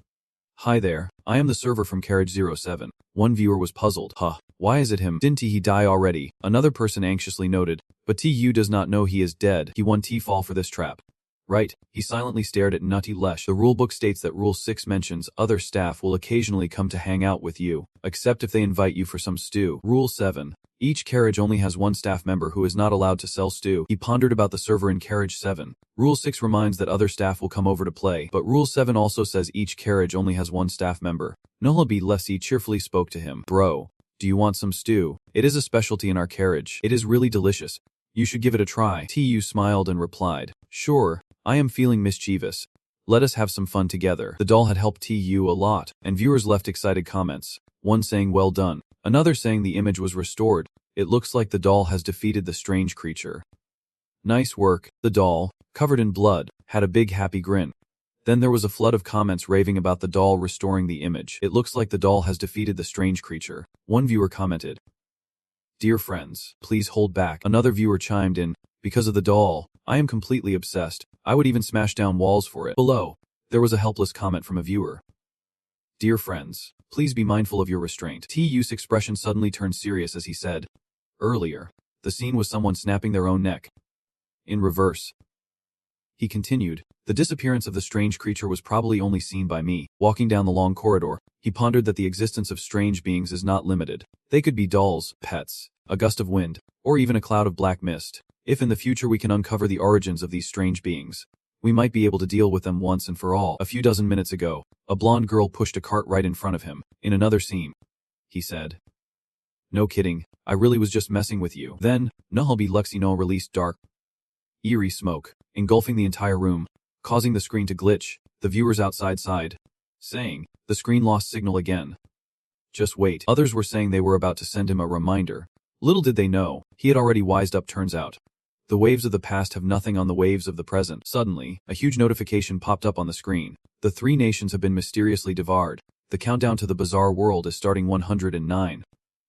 [SPEAKER 1] "Hi there, I am the server from carriage 07. One viewer was puzzled. "Huh, why is it him? Didn't he die already?" Another person anxiously noted, but Tu does not know he is dead. He won T-fall for this trap. Right. He silently stared at Nutty Lesh. The rulebook states that Rule 6 mentions other staff will occasionally come to hang out with you, except if they invite you for some stew. Rule 7. Each carriage only has one staff member who is not allowed to sell stew. He pondered about the server in carriage 7. Rule 6 reminds that other staff will come over to play, but Rule 7 also says each carriage only has one staff member. Nohlabi Lessie cheerfully spoke to him. Bro, do you want some stew? It is a specialty in our carriage. It is really delicious. You should give it a try. Tu smiled and replied, sure, I am feeling mischievous. Let us have some fun together. The doll had helped Tu a lot, and viewers left excited comments. One saying well done, another saying the image was restored. It looks like the doll has defeated the strange creature. Nice work. The doll, covered in blood, had a big happy grin. Then there was a flood of comments raving about the doll restoring the image. It looks like the doll has defeated the strange creature. One viewer commented, dear friends, please hold back. Another viewer chimed in, because of the doll, I am completely obsessed. I would even smash down walls for it. Below, there was a helpless comment from a viewer. Dear friends, please be mindful of your restraint. Tu's expression suddenly turned serious as he said, earlier, the scene was someone snapping their own neck. In reverse. He continued, the disappearance of the strange creature was probably only seen by me. Walking down the long corridor, he pondered that the existence of strange beings is not limited. They could be dolls, pets, a gust of wind, or even a cloud of black mist. If in the future we can uncover the origins of these strange beings, we might be able to deal with them once and for all. A few dozen minutes ago, a blonde girl pushed a cart right in front of him. In another scene, he said, no kidding, I really was just messing with you. Then, Nohlabi Luxino released dark, eerie smoke, engulfing the entire room, causing the screen to glitch. The viewers outside sighed, saying, the screen lost signal again. Just wait. Others were saying they were about to send him a reminder. Little did they know, he had already wised up. Turns out, the waves of the past have nothing on the waves of the present. Suddenly, a huge notification popped up on the screen. The 3 nations have been mysteriously devoured. The countdown to the bizarre world is starting 109.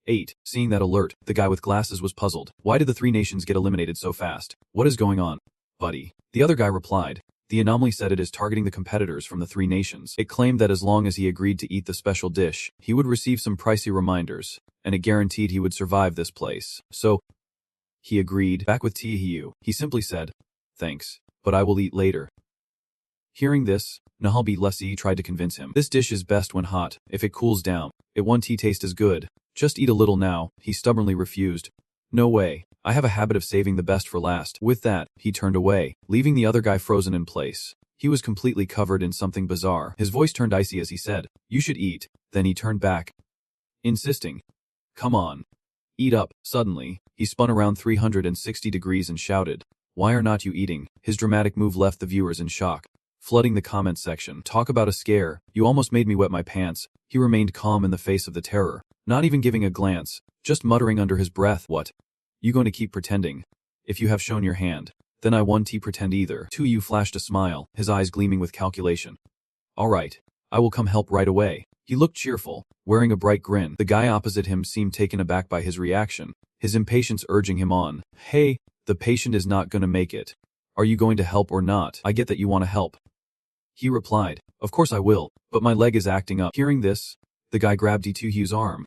[SPEAKER 1] 8. Seeing that alert, the guy with glasses was puzzled. Why did the 3 nations get eliminated so fast? What is going on, buddy? The other guy replied, the anomaly said it is targeting the competitors from the 3 nations. It claimed that as long as he agreed to eat the special dish, he would receive some pricey reminders, and it guaranteed he would survive this place. So, he agreed. Back with Tihiu, he simply said, thanks, but I will eat later. Hearing this, Nohlabi Lessie tried to convince him. This dish is best when hot. If it cools down, it won't taste as good. Just eat a little now. He stubbornly refused. No way. I have a habit of saving the best for last. With that, he turned away, leaving the other guy frozen in place. He was completely covered in something bizarre. His voice turned icy as he said, you should eat. Then he turned back, insisting, come on, eat up. Suddenly, he spun around 360 degrees and shouted, why are not you eating? His dramatic move left the viewers in shock, flooding the comments section. Talk about a scare. You almost made me wet my pants. He remained calm in the face of the terror, not even giving a glance, just muttering under his breath, what? You going to keep pretending? If you have shown your hand, then I won't pretend either. Tu flashed a smile, his eyes gleaming with calculation. All right, I will come help right away. He looked cheerful, wearing a bright grin. The guy opposite him seemed taken aback by his reaction, his impatience urging him on. Hey, the patient is not gonna make it. Are you going to help or not? I get that you want to help. He replied, of course I will, but my leg is acting up. Hearing this, the guy grabbed Tuhu's arm,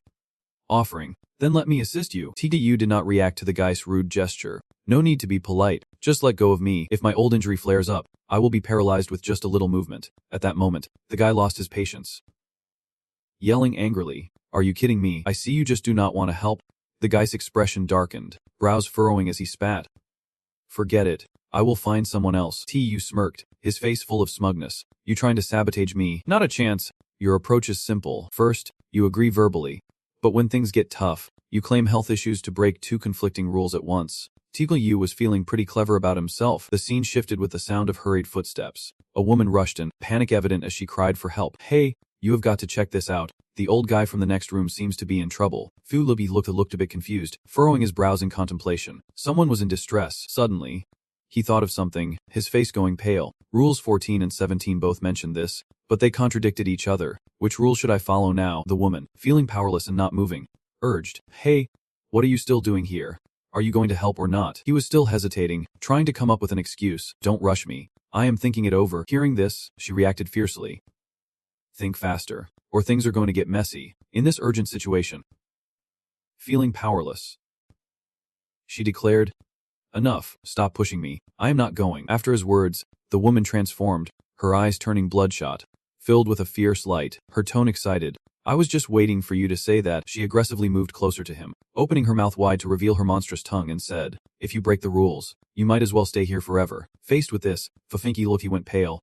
[SPEAKER 1] offering, then let me assist you. Tu did not react to the guy's rude gesture. No need to be polite, just let go of me. If my old injury flares up, I will be paralyzed with just a little movement. At that moment, the guy lost his patience, yelling angrily, are you kidding me? I see you just do not want to help. The guy's expression darkened, brows furrowing as he spat. Forget it. I will find someone else. Tu smirked, his face full of smugness. You trying to sabotage me? Not a chance. Your approach is simple. First, you agree verbally. But when things get tough, you claim health issues to break 2 conflicting rules at once. Yu was feeling pretty clever about himself. The scene shifted with the sound of hurried footsteps. A woman rushed in, panic evident as she cried for help. Hey, you have got to check this out. The old guy from the next room seems to be in trouble. Fu Lubi looked a bit confused, furrowing his brows in contemplation. Someone was in distress. Suddenly, he thought of something, his face going pale. Rules 14 and 17 both mentioned this, but they contradicted each other. Which rule should I follow now? The woman, feeling powerless and not moving, urged, hey, what are you still doing here? Are you going to help or not? He was still hesitating, trying to come up with an excuse. Don't rush me. I am thinking it over. Hearing this, she reacted fiercely. Think faster, or things are going to get messy. In this urgent situation, feeling powerless, she declared, Enough, stop pushing me. I am not going. After his words, the woman transformed, her eyes turning bloodshot, filled with a fierce light, her tone excited. I was just waiting for you to say that. She aggressively moved closer to him, opening her mouth wide to reveal her monstrous tongue and said, if you break the rules, you might as well stay here forever. Faced with this, Fafinky Loki went pale,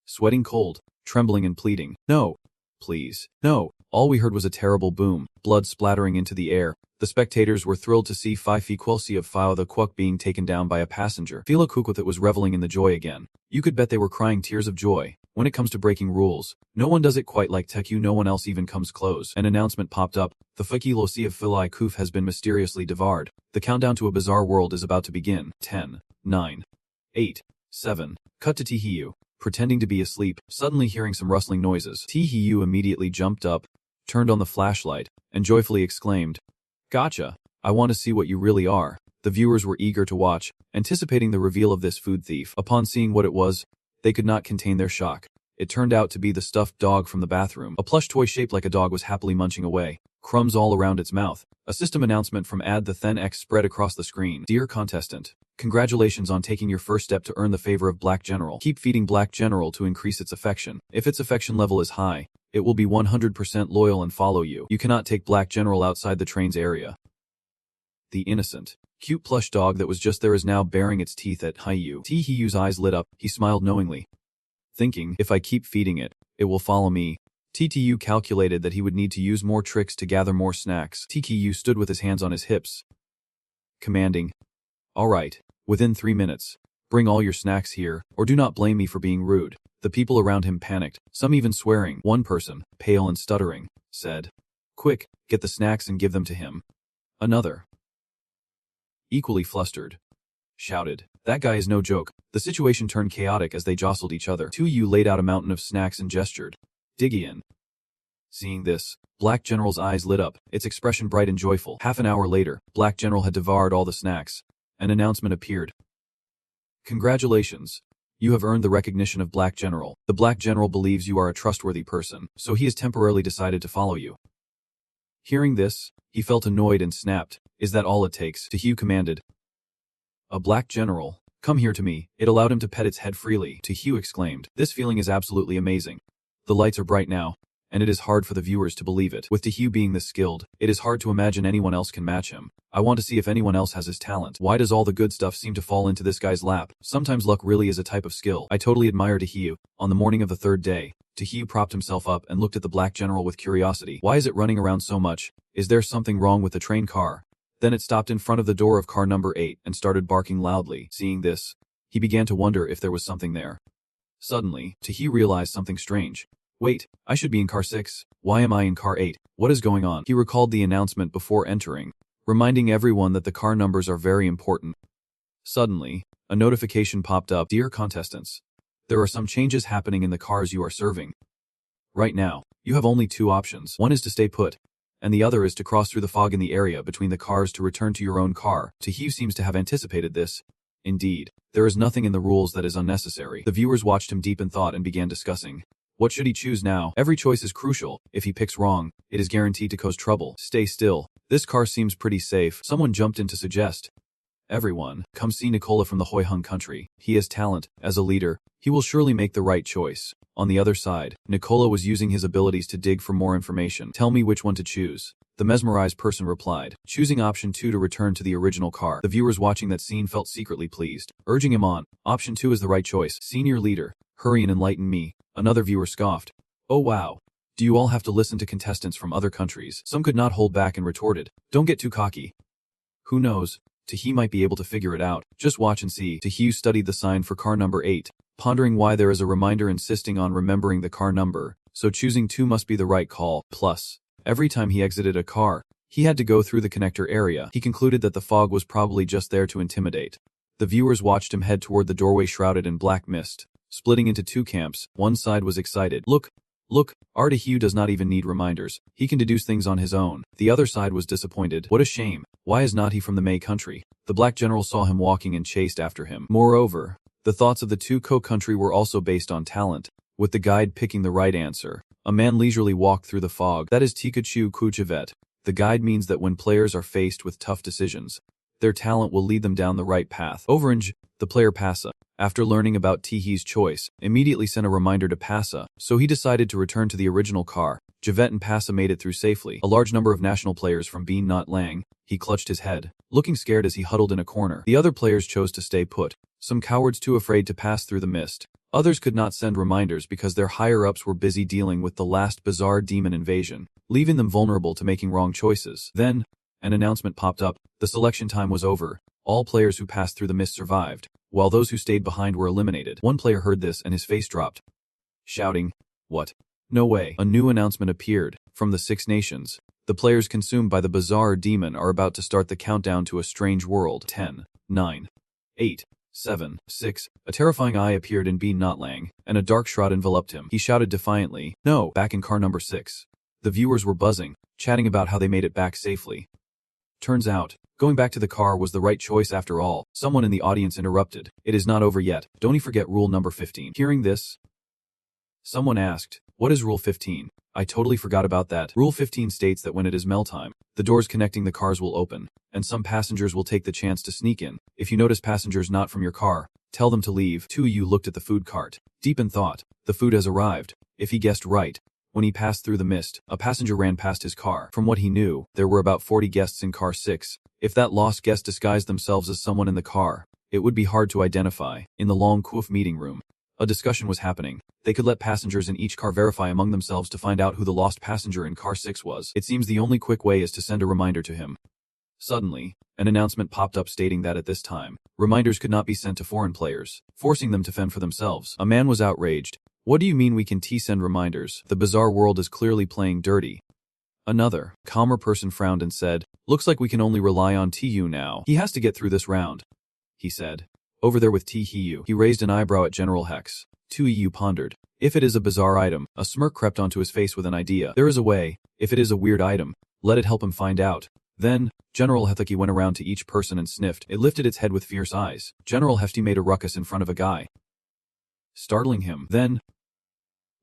[SPEAKER 1] sweating cold, trembling and pleading. No. Please. No. All we heard was a terrible boom, blood splattering into the air. The spectators were thrilled to see Fifi Quilsi of Fao the Quuck being taken down by a passenger. Philo Kukwithit was reveling in the joy again. You could bet they were crying tears of joy. When it comes to breaking rules, no one does it quite like Teku, no one else even comes close. An announcement popped up. The Fiki Losi of Philai Kuf has been mysteriously devoured. The countdown to a bizarre world is about to begin. 10, 9, 8, 7. Cut to Tihiyu, pretending to be asleep, suddenly hearing some rustling noises. Tihiyu immediately jumped up, turned on the flashlight, and joyfully exclaimed, Gotcha! I want to see what you really are. The viewers were eager to watch, anticipating the reveal of this food thief. Upon seeing what it was, they could not contain their shock. It turned out to be the stuffed dog from the bathroom. A plush toy shaped like a dog was happily munching away, crumbs all around its mouth. A system announcement from Ad the Then X spread across the screen. Dear contestant, congratulations on taking your first step to earn the favor of Black General. Keep feeding Black General to increase its affection. If its affection level is high, it will be 100% loyal and follow you. You cannot take Black General outside the train's area. The innocent, cute plush dog that was just there is now baring its teeth at Hiyu. Tihiyu's eyes lit up. He smiled knowingly, thinking, if I keep feeding it, it will follow me. TTU calculated that he would need to use more tricks to gather more snacks. TTU stood with his hands on his hips, commanding, all right, within 3 minutes, bring all your snacks here, or do not blame me for being rude. The people around him panicked, some even swearing. One person, pale and stuttering, said, quick, get the snacks and give them to him. Another, equally flustered, shouted, that guy is no joke. The situation turned chaotic as they jostled each other. Tuyu laid out a mountain of snacks and gestured, Diggy in. Seeing this, Black General's eyes lit up, its expression bright and joyful. Half an hour later, Black General had devoured all the snacks. An announcement appeared. Congratulations. You have earned the recognition of Black General. The Black General believes you are a trustworthy person, so he has temporarily decided to follow you. Hearing this, he felt annoyed and snapped, is that all it takes? Hugh commanded. A Black General, come here to me. It allowed him to pet its head freely. Hugh exclaimed, this feeling is absolutely amazing. The lights are bright now, and it is hard for the viewers to believe it. With Hugh being this skilled, it is hard to imagine anyone else can match him. I want to see if anyone else has his talent. Why does all the good stuff seem to fall into this guy's lap? Sometimes luck really is a type of skill. I totally admire Hugh. On the morning of the third day, Hugh propped himself up and looked at the Black General with curiosity. Why is it running around so much? Is there something wrong with the train car? Then it stopped in front of the door of car number 8 and started barking loudly. Seeing this, he began to wonder if there was something there. Suddenly, Hugh realized something strange. Wait, I should be in car 6. Why am I in car 8? What is going on? He recalled the announcement before entering, reminding everyone that the car numbers are very important. Suddenly, a notification popped up. Dear contestants, there are some changes happening in the cars you are serving. Right now, you have only 2 options. One is to stay put, and the other is to cross through the fog in the area between the cars to return to your own car. Hugh seems to have anticipated this. Indeed, there is nothing in the rules that is unnecessary. The viewers watched him deep in thought and began discussing. What should he choose now? Every choice is crucial. If he picks wrong, it is guaranteed to cause trouble. Stay still. This car seems pretty safe. Someone jumped in to suggest. Everyone, come see Nicola from the Hoi Hung country. He has talent. As a leader, he will surely make the right choice. On the other side, Nicola was using his abilities to dig for more information. Tell me which one to choose. The mesmerized person replied, choosing option 2 to return to the original car. The viewers watching that scene felt secretly pleased, urging him on. Option 2 is the right choice. Senior leader, hurry and enlighten me. Another viewer scoffed. Oh wow. Do you all have to listen to contestants from other countries? Some could not hold back and retorted. Don't get too cocky. Who knows? He might be able to figure it out. Just watch and see. Hugh studied the sign for car number 8, pondering why there is a reminder insisting on remembering the car number, so choosing 2 must be the right call. Plus, every time he exited a car, he had to go through the connector area. He concluded that the fog was probably just there to intimidate. The viewers watched him head toward the doorway shrouded in black mist, splitting into 2 camps. One side was excited. Look, Hugh does not even need reminders. He can deduce things on his own. The other side was disappointed. What a shame. Why is not he from the Mei country? The Black General saw him walking and chased after him. Moreover, the thoughts of the 2 co-country were also based on talent, with the guide picking the right answer. A man leisurely walked through the fog. That is Tikachu Kuchavet. The guide means that when players are faced with tough decisions, their talent will lead them down the right path. Overange, the player Passa, after learning about Teehee's choice, immediately sent a reminder to Passa, so he decided to return to the original car. Javette and Passa made it through safely. A large number of national players from Bean Not Lang. He clutched his head, looking scared as he huddled in a corner. The other players chose to stay put, some cowards too afraid to pass through the mist. Others could not send reminders because their higher-ups were busy dealing with the last bizarre demon invasion, leaving them vulnerable to making wrong choices. Then, an announcement popped up. The selection time was over. All players who passed through the mist survived, while those who stayed behind were eliminated. One player heard this and his face dropped, shouting, "What? No way." A new announcement appeared. From the 6 nations, the players consumed by the bizarre demon are about to start the countdown to a strange world. 10, 9, 8, 7, 6. A terrifying eye appeared in Bean Not Lang, and a dark shroud enveloped him. He shouted defiantly, "No!" back in car number 6. The viewers were buzzing, chatting about how they made it back safely. Turns out, going back to the car was the right choice after all. Someone in the audience interrupted, "It is not over yet. Don't you forget rule number 15. Hearing this, someone asked, "What is rule 15? I totally forgot about that." Rule 15 states that when it is mail time, the doors connecting the cars will open, and some passengers will take the chance to sneak in. If you notice passengers not from your car, tell them to leave. 2. You looked at the food cart, deep in thought. The food has arrived. If he guessed right, when he passed through the mist, a passenger ran past his car. From what he knew, there were about 40 guests in car 6. If that lost guest disguised themselves as someone in the car, it would be hard to identify. In the long Kuf meeting room, a discussion was happening. They could let passengers in each car verify among themselves to find out who the lost passenger in car 6 was. It seems the only quick way is to send a reminder to him. Suddenly, an announcement popped up stating that at this time, reminders could not be sent to foreign players, forcing them to fend for themselves. A man was outraged. "What do you mean we can send reminders? The bizarre world is clearly playing dirty." Another, calmer person frowned and said, "Looks like we can only rely on TU now. He has to get through this round," he said. "Over there with TU." He raised an eyebrow at General Hex. 2EU pondered. If it is a bizarre item, a smirk crept onto his face with an idea. There is a way. If it is a weird item, let it help him find out. Then, General Hethaki went around to each person and sniffed. It lifted its head with fierce eyes. General Hefty made a ruckus in front of a guy, startling him. Then,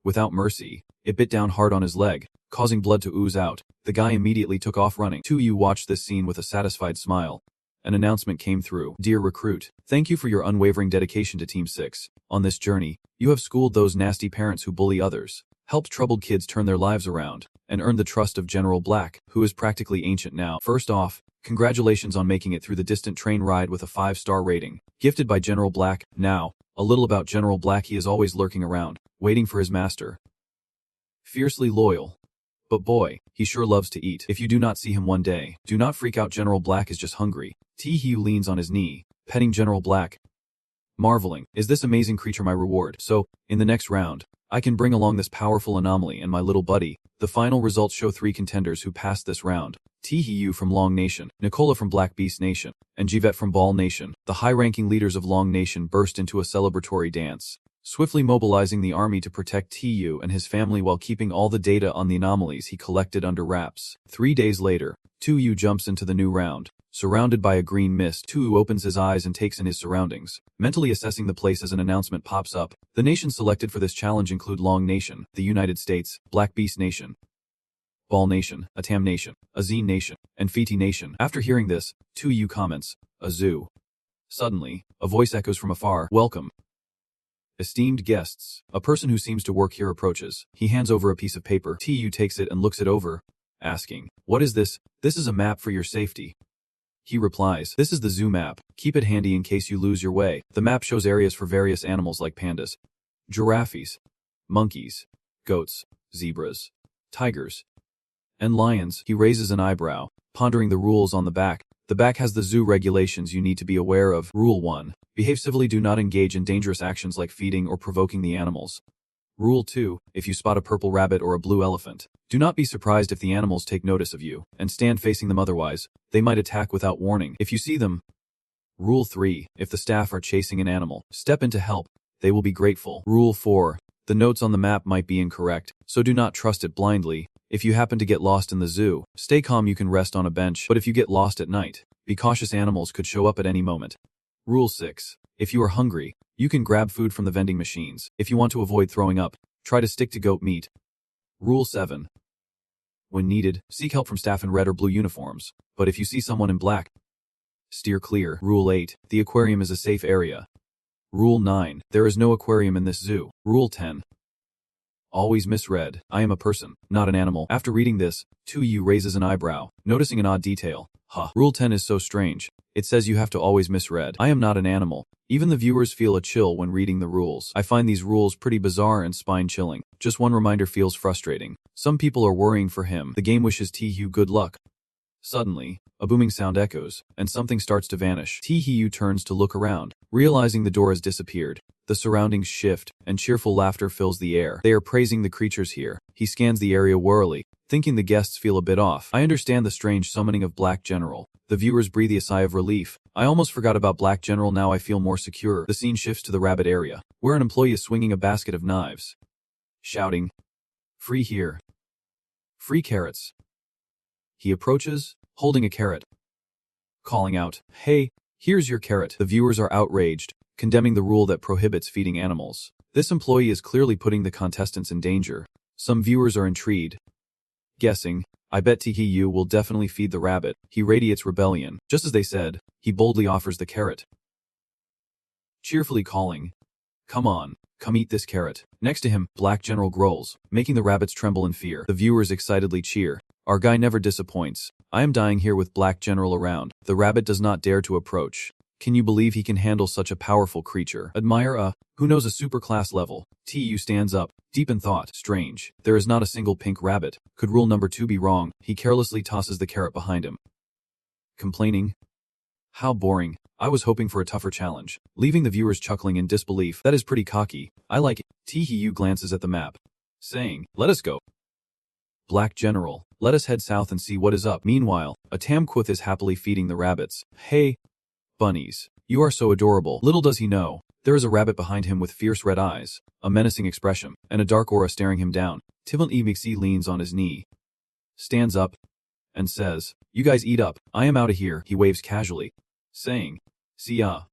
[SPEAKER 1] without mercy, it bit down hard on his leg, causing blood to ooze out. The guy immediately took off running. 2U watched this scene with a satisfied smile. An announcement came through. "Dear recruit, thank you for your unwavering dedication to Team 6. On this journey, you have schooled those nasty parents who bully others, helped troubled kids turn their lives around, and earned the trust of General Black, who is practically ancient now. First off, congratulations on making it through the distant train ride with a 5-star rating, gifted by General Black. Now, a little about General Black. He is always lurking around, waiting for his master. Fiercely loyal. But boy, he sure loves to eat. If you do not see him one day, do not freak out. General Black is just hungry." Teehee leans on his knee, petting General Black, marveling, "Is this amazing creature my reward? So, in the next round, I can bring along this powerful anomaly and my little buddy." The final results show 3 contenders who passed this round. Teehee from Long Nation, Nicola from Black Beast Nation, and Jivet from Ball Nation. The high-ranking leaders of Long Nation burst into a celebratory dance, swiftly mobilizing the army to protect Tu and his family while keeping all the data on the anomalies he collected under wraps. 3 days later, Tu jumps into the new round. Surrounded by a green mist, Tu opens his eyes and takes in his surroundings, mentally assessing the place as an announcement pops up. The nations selected for this challenge include Long Nation, the United States, Black Beast Nation, Ball Nation, Atam Nation, Azine Nation, and Fiti Nation. After hearing this, Tu comments, "A zoo." Suddenly, a voice echoes from afar, "Welcome, esteemed guests." A person who seems to work here approaches. He hands over a piece of paper. Tu takes it and looks it over, asking, "What is this?" "This is a map for your safety." He replies, "This is the zoo map. Keep it handy in case you lose your way." The map shows areas for various animals like pandas, giraffes, monkeys, goats, zebras, tigers, and lions. He raises an eyebrow, pondering the rules on the back. The back has the zoo regulations you need to be aware of. Rule 1. Behave civilly. Do not engage in dangerous actions like feeding or provoking the animals. Rule 2. If you spot a purple rabbit or a blue elephant, do not be surprised if the animals take notice of you, and stand facing them. Otherwise, they might attack without warning if you see them. Rule 3. If the staff are chasing an animal, step in to help. They will be grateful. Rule 4. The notes on the map might be incorrect, so do not trust it blindly. If you happen to get lost in the zoo, stay calm. You can rest on a bench, but if you get lost at night, be cautious. Animals could show up at any moment. Rule 6. If you are hungry, you can grab food from the vending machines. If you want to avoid throwing up, try to stick to goat meat. Rule 7. When needed, seek help from staff in red or blue uniforms, but if you see someone in black, Steer clear. Rule 8. The aquarium is a safe area. Rule 9. There is no aquarium in this zoo. Rule 10. Always misread. I am a person, not an animal. After reading this, 2U raises an eyebrow, noticing an odd detail. Huh. Rule 10 is so strange. It says you have to always misread. I am not an animal. Even the viewers feel a chill when reading the rules. I find these rules pretty bizarre and spine-chilling. Just one reminder feels frustrating. Some people are worrying for him. The game wishes T-Hugh good luck. Suddenly, a booming sound echoes, and something starts to vanish. T-Hugh turns to look around, realizing the door has disappeared. The surroundings shift, and cheerful laughter fills the air. They are praising the creatures here. He scans the area warily, thinking the guests feel a bit off. I understand the strange summoning of Black General. The viewers breathe a sigh of relief. I almost forgot about Black General, now I feel more secure. The scene shifts to the rabbit area, where an employee is swinging a basket of knives, shouting, "Free here. Free carrots." He approaches, holding a carrot, calling out, "Hey, here's your carrot." The viewers are outraged, condemning the rule that prohibits feeding animals. This employee is clearly putting the contestants in danger. Some viewers are intrigued, guessing, "I bet T-Hugh will definitely feed the rabbit." He radiates rebellion. Just as they said, he boldly offers the carrot, cheerfully calling, "Come on, come eat this carrot." Next to him, Black General growls, making the rabbits tremble in fear. The viewers excitedly cheer. Our guy never disappoints. I am dying here with Black General around. The rabbit does not dare to approach. Can you believe he can handle such a powerful creature? Admire who knows a superclass level. T-U stands up, deep in thought. Strange. There is not a single pink rabbit. Could rule number 2 be wrong? He carelessly tosses the carrot behind him, complaining, "How boring. I was hoping for a tougher challenge," leaving the viewers chuckling in disbelief. That is pretty cocky. I like it. T-Hugh glances at the map, saying, "Let us go." Black General, let us head south and see what is up. Meanwhile, a Tamquith is happily feeding the rabbits. Hey, bunnies, you are so adorable. Little does he know, there is a rabbit behind him with fierce red eyes, a menacing expression, and a dark aura staring him down. Tivon Emixi leans on his knee, stands up, and says, "You guys eat up. I am out of here." He waves casually, saying, "See ya."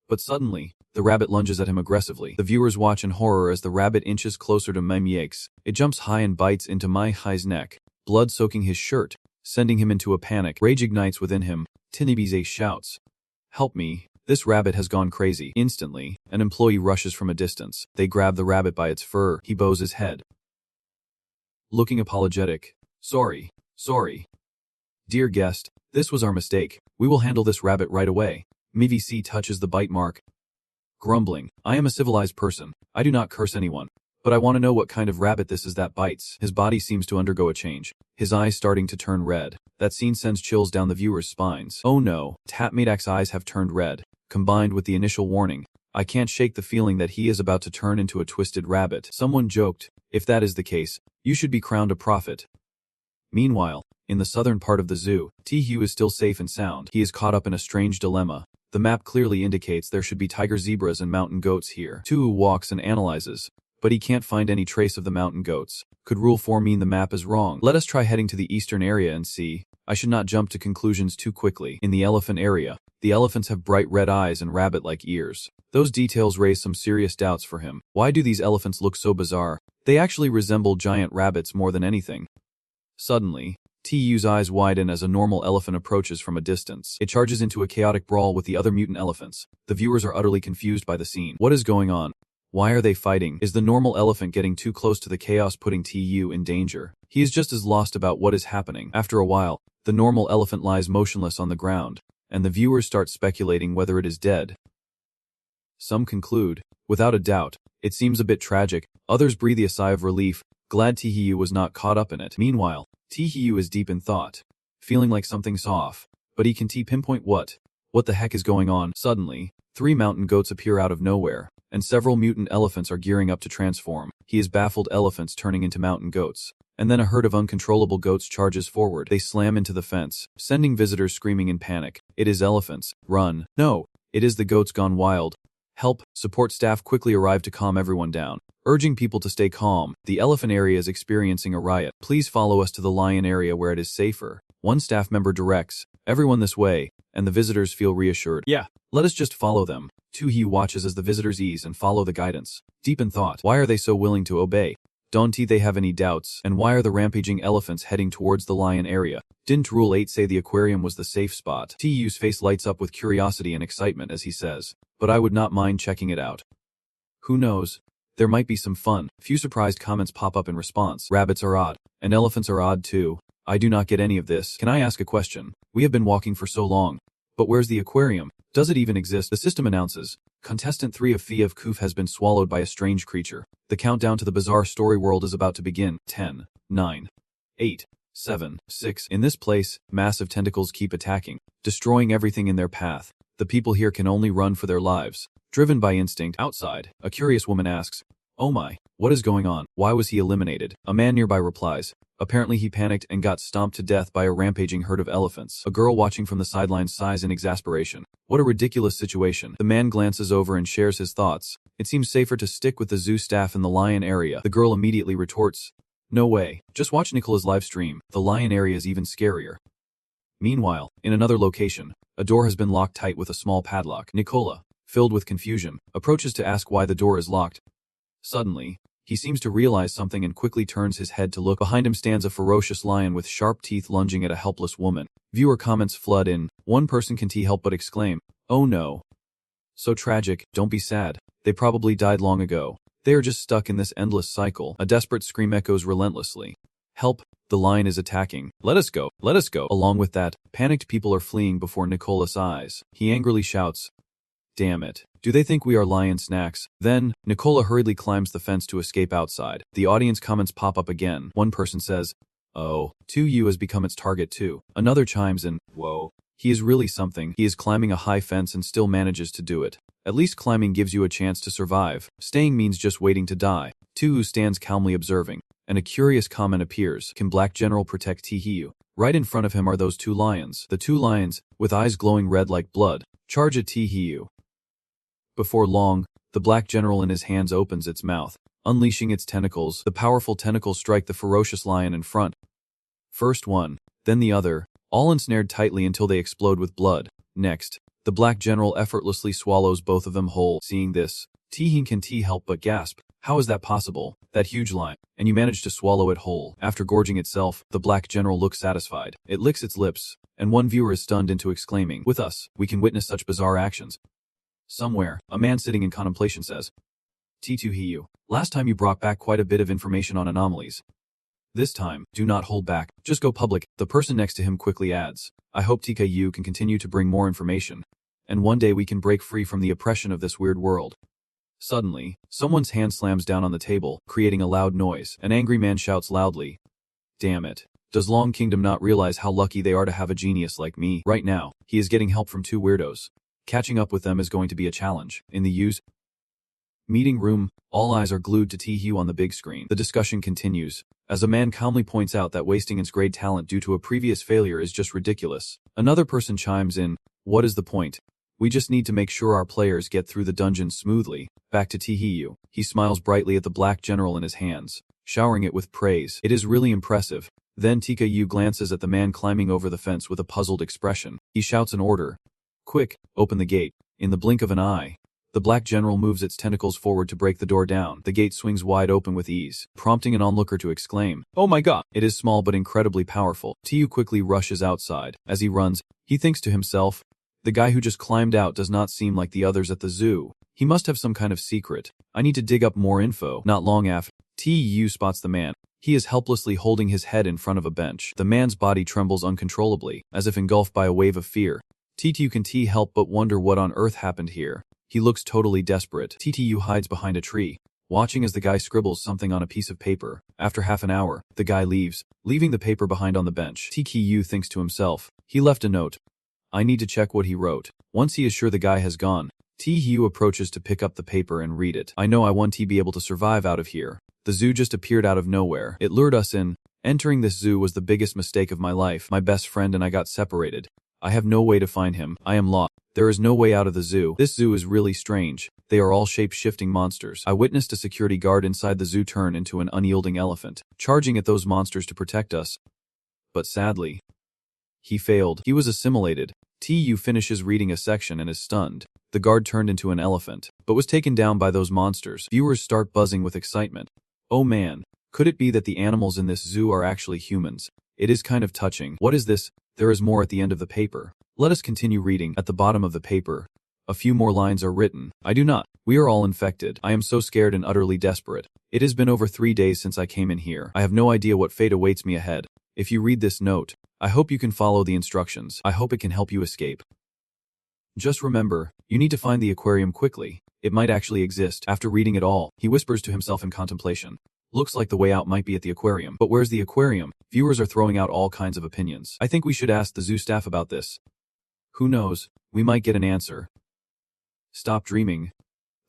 [SPEAKER 1] But suddenly, the rabbit lunges at him aggressively. The viewers watch in horror as the rabbit inches closer to Mangacap. It jumps high and bites into Mangacap's neck, blood soaking his shirt, sending him into a panic. Rage ignites within him. Tinibize shouts, "Help me. This rabbit has gone crazy." Instantly, an employee rushes from a distance. They grab the rabbit by its fur. He bows his head, looking apologetic. Sorry. Dear guest, this was our mistake. We will handle this rabbit right away." MVC touches the bite mark, grumbling, "I am a civilized person. I do not curse anyone. But I want to know what kind of rabbit this is that bites." His body seems to undergo a change, his eyes starting to turn red. That scene sends chills down the viewers' spines. Oh no, Tatmadak's eyes have turned red, combined with the initial warning. I can't shake the feeling that he is about to turn into a twisted rabbit. Someone joked, "If that is the case, you should be crowned a prophet." Meanwhile, in the southern part of the zoo, T-Hugh is still safe and sound. He is caught up in a strange dilemma. The map clearly indicates there should be tiger zebras and mountain goats here. Tu walks and analyzes, but he can't find any trace of the mountain goats. Could Rule 4 mean the map is wrong? Let us try heading to the eastern area and see. I should not jump to conclusions too quickly. In the elephant area, the elephants have bright red eyes and rabbit-like ears. Those details raise some serious doubts for him. Why do these elephants look so bizarre? They actually resemble giant rabbits more than anything. Suddenly, T-U's eyes widen as a normal elephant approaches from a distance. It charges into a chaotic brawl with the other mutant elephants. The viewers are utterly confused by the scene. What is going on? Why are they fighting? Is the normal elephant getting too close to the chaos, putting T-U in danger? He is just as lost about what is happening. After a while, the normal elephant lies motionless on the ground, and the viewers start speculating whether it is dead. Some conclude, without a doubt, it seems a bit tragic. Others breathe a sigh of relief, glad T-Hugh was not caught up in it. Meanwhile, T-Hugh is deep in thought, feeling like something's off, but he can pinpoint what. What the heck is going on? Suddenly, 3 mountain goats appear out of nowhere, and several mutant elephants are gearing up to transform. He is baffled, elephants turning into mountain goats, and then a herd of uncontrollable goats charges forward. They slam into the fence, sending visitors screaming in panic. It is elephants. Run. No, it is the goats gone wild. Help. Support staff quickly arrive to calm everyone down, urging people to stay calm. The elephant area is experiencing a riot. Please follow us to the lion area where it is safer. One staff member directs, everyone this way, and the visitors feel reassured. Yeah, let us just follow them. Tu-Hee watches as the visitors ease and follow the guidance. Deep in thought, why are they so willing to obey? Don't they have any doubts? And why are the rampaging elephants heading towards the lion area? Didn't Rule 8 say the aquarium was the safe spot? TU's face lights up with curiosity and excitement as he says, but I would not mind checking it out. Who knows? There might be some fun. Few surprised comments pop up in response. Rabbits are odd. And elephants are odd too. I do not get any of this. Can I ask a question? We have been walking for so long. But where's the aquarium? Does it even exist? The system announces. Contestant 3 of Fee of Koof has been swallowed by a strange creature. The countdown to the bizarre story world is about to begin. 10, 9, 8, 7, 6. In this place, massive tentacles keep attacking, destroying everything in their path. The people here can only run for their lives. Driven by instinct, outside, a curious woman asks, "Oh my, what is going on? Why was he eliminated?" A man nearby replies, "Apparently he panicked and got stomped to death by a rampaging herd of elephants." A girl watching from the sidelines sighs in exasperation. What a ridiculous situation. The man glances over and shares his thoughts. It seems safer to stick with the zoo staff in the lion area. The girl immediately retorts, "No way. Just watch Nicola's live stream. The lion area is even scarier." Meanwhile, in another location, a door has been locked tight with a small padlock. Nicola, filled with confusion, approaches to ask why the door is locked. Suddenly, he seems to realize something and quickly turns his head to look. Behind him stands a ferocious lion with sharp teeth lunging at a helpless woman. Viewer comments flood in. One person can't help but exclaim, "Oh no. So tragic, don't be sad. They probably died long ago. They are just stuck in this endless cycle." A desperate scream echoes relentlessly. "Help, the lion is attacking. Let us go, let us go." Along with that, panicked people are fleeing before Nicola's eyes. He angrily shouts, "Damn it. Do they think we are lion snacks?" Then, Nicola hurriedly climbs the fence to escape outside. The audience comments pop up again. One person says, "Oh, 2U has become its target too." Another chimes in, "Whoa. He is really something. He is climbing a high fence and still manages to do it. At least climbing gives you a chance to survive. Staying means just waiting to die." 2U stands calmly observing, and a curious comment appears. Can Black General protect Tihiu? Right in front of him are those two lions. The two lions, with eyes glowing red like blood, charge at Tihiu. Before long, the Black General in his hands opens its mouth, unleashing its tentacles. The powerful tentacles strike the ferocious lion in front. First one, then the other, all ensnared tightly until they explode with blood. Next, the Black General effortlessly swallows both of them whole. Seeing this, Tihin can help but gasp. How is that possible? That huge lion, and you managed to swallow it whole. After gorging itself, the Black General looks satisfied. It licks its lips, and one viewer is stunned into exclaiming, "With us, we can witness such bizarre actions." Somewhere, a man sitting in contemplation says, "T2Hiu, last time you brought back quite a bit of information on anomalies. This time, do not hold back, just go public." The person next to him quickly adds, "I hope TKU can continue to bring more information, and one day we can break free from the oppression of this weird world." Suddenly, someone's hand slams down on the table, creating a loud noise. An angry man shouts loudly, "Damn it. Does Long Kingdom not realize how lucky they are to have a genius like me?" Right now, he is getting help from two weirdos. Catching up with them is going to be a challenge. In the U's meeting room, all eyes are glued to T-Hugh on the big screen. The discussion continues, as a man calmly points out that wasting its great talent due to a previous failure is just ridiculous. Another person chimes in, "What is the point? We just need to make sure our players get through the dungeon smoothly." Back to T-Hugh. He smiles brightly at the Black General in his hands, showering it with praise. It is really impressive. Then TKU glances at the man climbing over the fence with a puzzled expression. He shouts an order. "Quick, open the gate." In the blink of an eye, the Black General moves its tentacles forward to break the door down. The gate swings wide open with ease, prompting an onlooker to exclaim, "Oh my god!" It is small but incredibly powerful. Tu quickly rushes outside. As he runs, he thinks to himself, "The guy who just climbed out does not seem like the others at the zoo. He must have some kind of secret. I need to dig up more info." Not long after, Tu spots the man. He is helplessly holding his head in front of a bench. The man's body trembles uncontrollably, as if engulfed by a wave of fear. TTU can help but wonder what on earth happened here. He looks totally desperate. TTU hides behind a tree, watching as the guy scribbles something on a piece of paper. After half an hour, the guy leaves, leaving the paper behind on the bench. TTU thinks to himself, he left a note. I need to check what he wrote. Once he is sure the guy has gone, TTU approaches to pick up the paper and read it. I know I want to be able to survive out of here. The zoo just appeared out of nowhere. It lured us in. Entering this zoo was the biggest mistake of my life. My best friend and I got separated. I have no way to find him. I am lost. There is no way out of the zoo. This zoo is really strange. They are all shape-shifting monsters. I witnessed a security guard inside the zoo turn into an unyielding elephant, charging at those monsters to protect us. But sadly, he failed. He was assimilated. TU finishes reading a section and is stunned. The guard turned into an elephant, but was taken down by those monsters. Viewers start buzzing with excitement. Oh man, Could it be that the animals in this zoo are actually humans? It is kind of touching. What is this? There is more at the end of the paper. Let us continue reading. At the bottom of the paper, a few more lines are written. I do not. We are all infected. I am so scared and utterly desperate. It has been over 3 days since I came in here. I have no idea what fate awaits me ahead. If you read this note, I hope you can follow the instructions. I hope it can help you escape. Just remember, you need to find the aquarium quickly. It might actually exist. After reading it all, he whispers to himself in contemplation. Looks like the way out might be at the aquarium. But where's the aquarium? Viewers are throwing out all kinds of opinions. I think we should ask the zoo staff about this. Who knows? We might get an answer. Stop dreaming.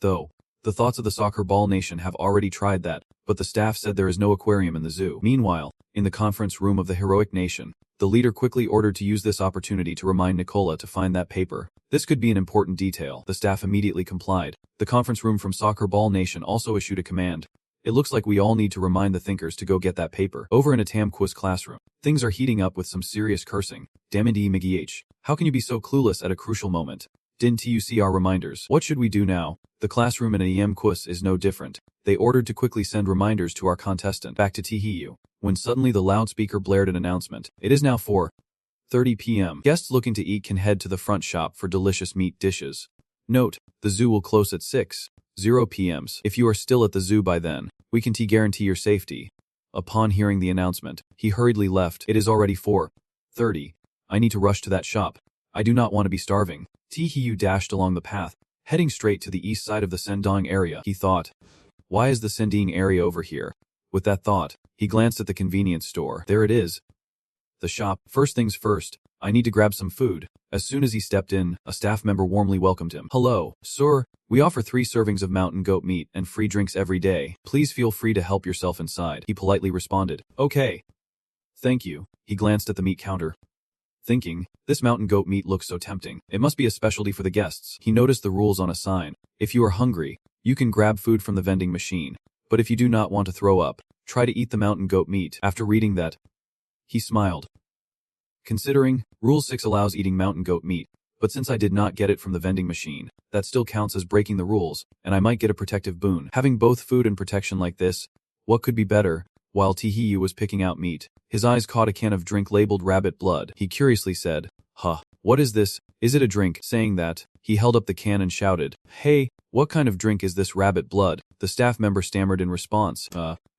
[SPEAKER 1] Though, the thoughts of the soccer ball nation have already tried that, but the staff said there is no aquarium in the zoo. Meanwhile, in the conference room of the heroic nation, the leader quickly ordered to use this opportunity to remind Nicola to find that paper. This could be an important detail. The staff immediately complied. The conference room from Soccer Ball Nation also issued a command. It looks like we all need to remind the thinkers to go get that paper. Over in a Tamquist classroom, things are heating up with some serious cursing. Damned MGH. How can you be so clueless at a crucial moment? Didn't you see our reminders? What should we do now? The classroom in Tamquist is no different. They ordered to quickly send reminders to our contestant. Back to Tihiu. When suddenly the loudspeaker blared an announcement. It is now 4:30 p.m. Guests looking to eat can head to the front shop for delicious meat dishes. Note, the zoo will close at 6:00 p.m. If you are still at the zoo by then, we can guarantee your safety. Upon hearing the announcement, he hurriedly left. It is already 4:30. I need to rush to that shop. I do not want to be starving. Tihiu dashed along the path, heading straight to the east side of the Sendong area. He thought, why is the Sending area over here? With that thought, he glanced at the convenience store. There it is. The shop. First things first, I need to grab some food. As soon as he stepped in, a staff member warmly welcomed him. Hello, sir. We offer 3 servings of mountain goat meat and free drinks every day. Please feel free to help yourself inside. He politely responded. Okay. Thank you. He glanced at the meat counter, thinking, this mountain goat meat looks so tempting. It must be a specialty for the guests. He noticed the rules on a sign. If you are hungry, you can grab food from the vending machine. But if you do not want to throw up, try to eat the mountain goat meat. After reading that, he smiled. Considering, Rule 6 allows eating mountain goat meat, but since I did not get it from the vending machine, that still counts as breaking the rules, and I might get a protective boon. Having both food and protection like this, what could be better? While Tihiu was picking out meat, his eyes caught a can of drink labeled rabbit blood. He curiously said, what is this? Is it a drink? Saying that, he held up the can and shouted, hey, what kind of drink is this rabbit blood? The staff member stammered in response,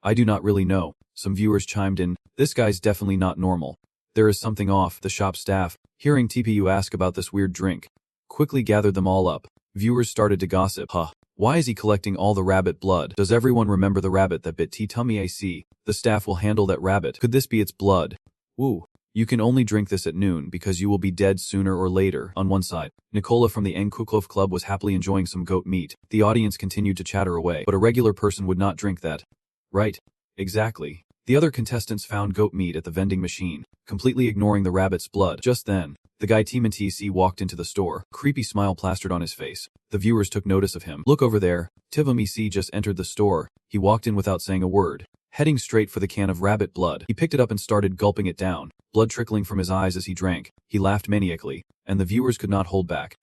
[SPEAKER 1] I do not really know. Some viewers chimed in, this guy's definitely not normal. There is something off. The shop staff, hearing TPU ask about this weird drink, quickly gathered them all up. Viewers started to gossip. Why is he collecting all the rabbit blood? Does everyone remember the rabbit that bit T-Tummy AC? The staff will handle that rabbit. Could this be its blood? Woo. You can only drink this at noon because you will be dead sooner or later. On one side, Nicola from the Enkuklov Club was happily enjoying some goat meat. The audience continued to chatter away, but a regular person would not drink that. Right. Exactly. The other contestants found goat meat at the vending machine, completely ignoring the rabbit's blood. Just then, the guy TC walked into the store, creepy smile plastered on his face. The viewers took notice of him. Look over there. Tivam EC just entered the store. He walked in without saying a word, heading straight for the can of rabbit blood. He picked it up and started gulping it down, blood trickling from his eyes as he drank. He laughed maniacally, and the viewers could not hold back,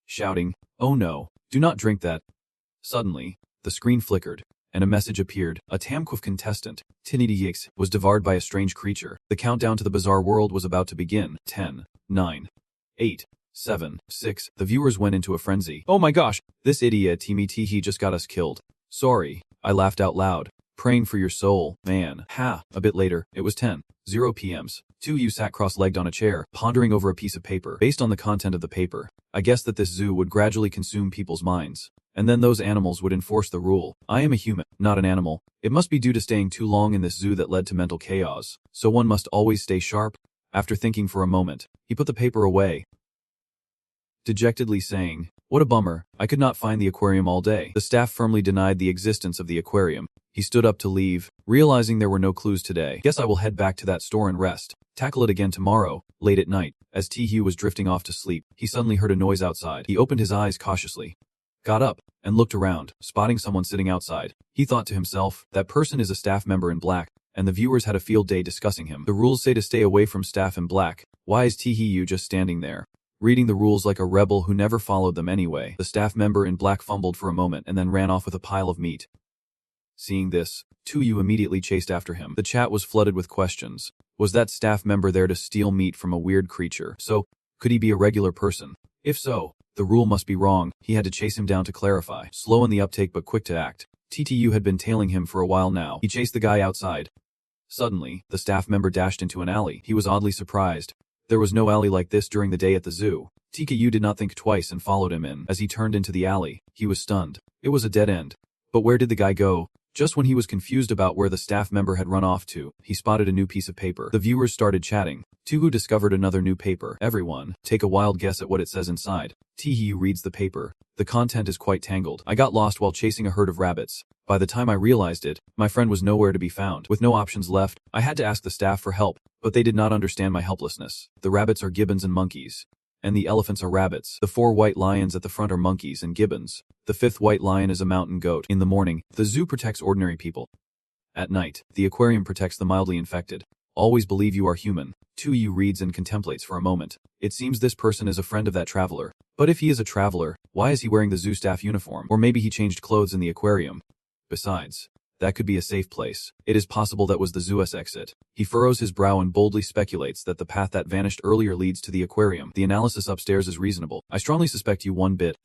[SPEAKER 1] shouting, oh no, do not drink that. Suddenly, the screen flickered, and a message appeared. A Tamquif contestant, Tinidiyix, was devoured by a strange creature. The countdown to the bizarre world was about to begin. 10, 9, 8, 7, 6. The viewers went into a frenzy. Oh my gosh, this idiot Timitihi just got us killed. Sorry, I laughed out loud. Praying for your soul, man. Ha. A bit later, it was 10:00 p.m. Two you sat cross-legged on a chair, pondering over a piece of paper. Based on the content of the paper, I guessed that this zoo would gradually consume people's minds. And then those animals would enforce the rule. I am a human, not an animal. It must be due to staying too long in this zoo that led to mental chaos. So one must always stay sharp. After thinking for a moment, he put the paper away, dejectedly saying, what a bummer, I could not find the aquarium all day. The staff firmly denied the existence of the aquarium. He stood up to leave, realizing there were no clues today. Guess I will head back to that store and rest. Tackle it again tomorrow. Late at night, as T-Hugh was drifting off to sleep, he suddenly heard a noise outside. He opened his eyes cautiously, got up, and looked around, spotting someone sitting outside. He thought to himself, that person is a staff member in black, and the viewers had a field day discussing him. The rules say to stay away from staff in black. Why is T-Hugh just standing there, reading the rules like a rebel who never followed them anyway? The staff member in black fumbled for a moment and then ran off with a pile of meat. Seeing this, Tuyu immediately chased after him. The chat was flooded with questions. Was that staff member there to steal meat from a weird creature? So, could he be a regular person? If so, the rule must be wrong. He had to chase him down to clarify. Slow in the uptake but quick to act. TTU had been tailing him for a while now. He chased the guy outside. Suddenly, the staff member dashed into an alley. He was oddly surprised. There was no alley like this during the day at the zoo. TKU did not think twice and followed him in. As he turned into the alley, he was stunned. It was a dead end. But where did the guy go? Just when he was confused about where the staff member had run off to, he spotted a new piece of paper. The viewers started chatting. Tugu discovered another new paper. Everyone, take a wild guess at what it says inside. Tihiu reads the paper. The content is quite tangled. I got lost while chasing a herd of rabbits. By the time I realized it, my friend was nowhere to be found. With no options left, I had to ask the staff for help, but they did not understand my helplessness. The rabbits are gibbons and monkeys. And the elephants are rabbits. The 4 white lions at the front are monkeys and gibbons. The 5th white lion is a mountain goat. In the morning, the zoo protects ordinary people. At night, the aquarium protects the mildly infected. Always believe you are human. Tuyu reads and contemplates for a moment. It seems this person is a friend of that traveler. But if he is a traveler, why is he wearing the zoo staff uniform? Or maybe he changed clothes in the aquarium. Besides, that could be a safe place. It is possible that was the zoo's exit. He furrows his brow and boldly speculates that the path that vanished earlier leads to the aquarium. The analysis upstairs is reasonable. I strongly suspect you one bit.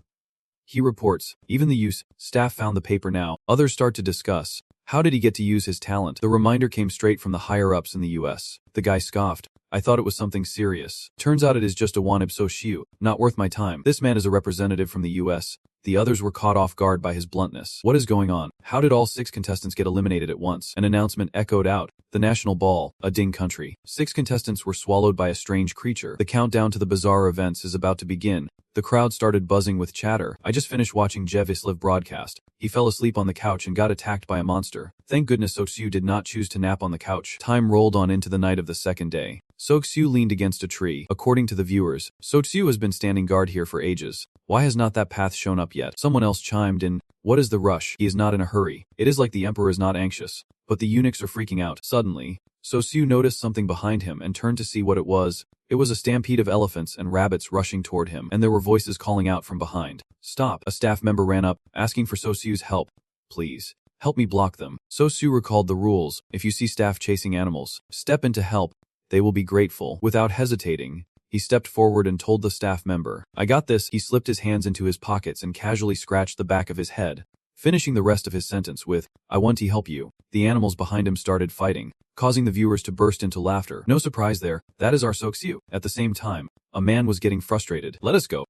[SPEAKER 1] He reports, even the use staff found the paper now. Others start to discuss. How did he get to use his talent? The reminder came straight from the higher-ups in the US. The guy scoffed. I thought it was something serious. Turns out it is just a wanib so shiu. Not worth my time. This man is a representative from the US. The others were caught off guard by his bluntness. What is going on? How did all 6 contestants get eliminated at once? An announcement echoed out. The national ball, a ding country. 6 contestants were swallowed by a strange creature. The countdown to the bizarre events is about to begin. The crowd started buzzing with chatter. I just finished watching Jevisliv broadcast. He fell asleep on the couch and got attacked by a monster. Thank goodness Soksu did not choose to nap on the couch. Time rolled on into the night of the second day. Soksu leaned against a tree. According to the viewers, Soksu has been standing guard here for ages. Why has not that path shown up yet? Someone else chimed in. What is the rush? He is not in a hurry. It is like the emperor is not anxious. But the eunuchs are freaking out. Suddenly, Soksu noticed something behind him and turned to see what it was. It was a stampede of elephants and rabbits rushing toward him, and there were voices calling out from behind. Stop! A staff member ran up, asking for Soksu's help. Please, help me block them. Soksu recalled the rules. If you see staff chasing animals, step in to help. They will be grateful. Without hesitating, he stepped forward and told the staff member, I got this. He slipped his hands into his pockets and casually scratched the back of his head, finishing the rest of his sentence with, I want to help you. The animals behind him started fighting, causing the viewers to burst into laughter. No surprise there, that is our Soksu. At the same time, a man was getting frustrated. Let us go.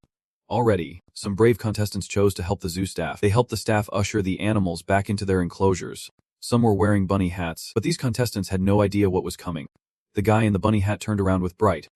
[SPEAKER 1] Already, some brave contestants chose to help the zoo staff. They helped the staff usher the animals back into their enclosures. Some were wearing bunny hats, but these contestants had no idea what was coming. The guy in the bunny hat turned around with bright,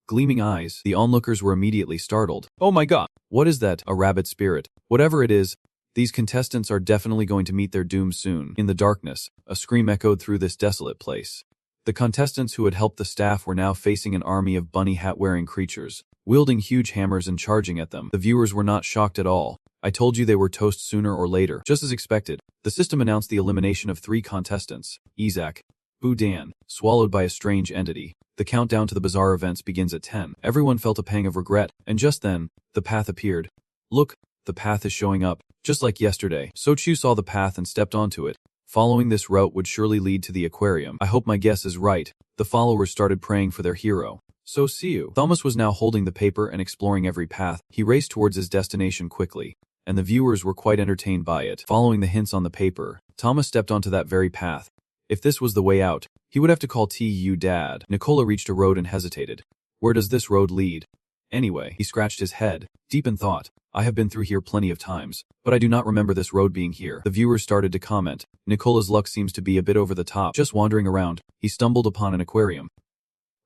[SPEAKER 1] gleaming eyes. The onlookers were immediately startled. Oh my god! What is that? A rabbit spirit. Whatever it is, these contestants are definitely going to meet their doom soon. In the darkness, a scream echoed through this desolate place. The contestants who had helped the staff were now facing an army of bunny hat-wearing creatures, wielding huge hammers and charging at them. The viewers were not shocked at all. I told you they were toast sooner or later. Just as expected, the system announced the elimination of 3 contestants. Isaac, Budan, swallowed by a strange entity. The countdown to the bizarre events begins at 10. Everyone felt a pang of regret, and just then, the path appeared. Look, the path is showing up. Just like yesterday, Sochu saw the path and stepped onto it. Following this route would surely lead to the aquarium. I hope my guess is right. The followers started praying for their hero. So Siu. Thomas was now holding the paper and exploring every path. He raced towards his destination quickly, and the viewers were quite entertained by it. Following the hints on the paper, Thomas stepped onto that very path. If this was the way out, he would have to call T.U. Dad. Nicola reached a road and hesitated. Where does this road lead? Anyway, he scratched his head, deep in thought. I have been through here plenty of times, but I do not remember this road being here. The viewers started to comment. Nicola's luck seems to be a bit over the top. Just wandering around, he stumbled upon an aquarium.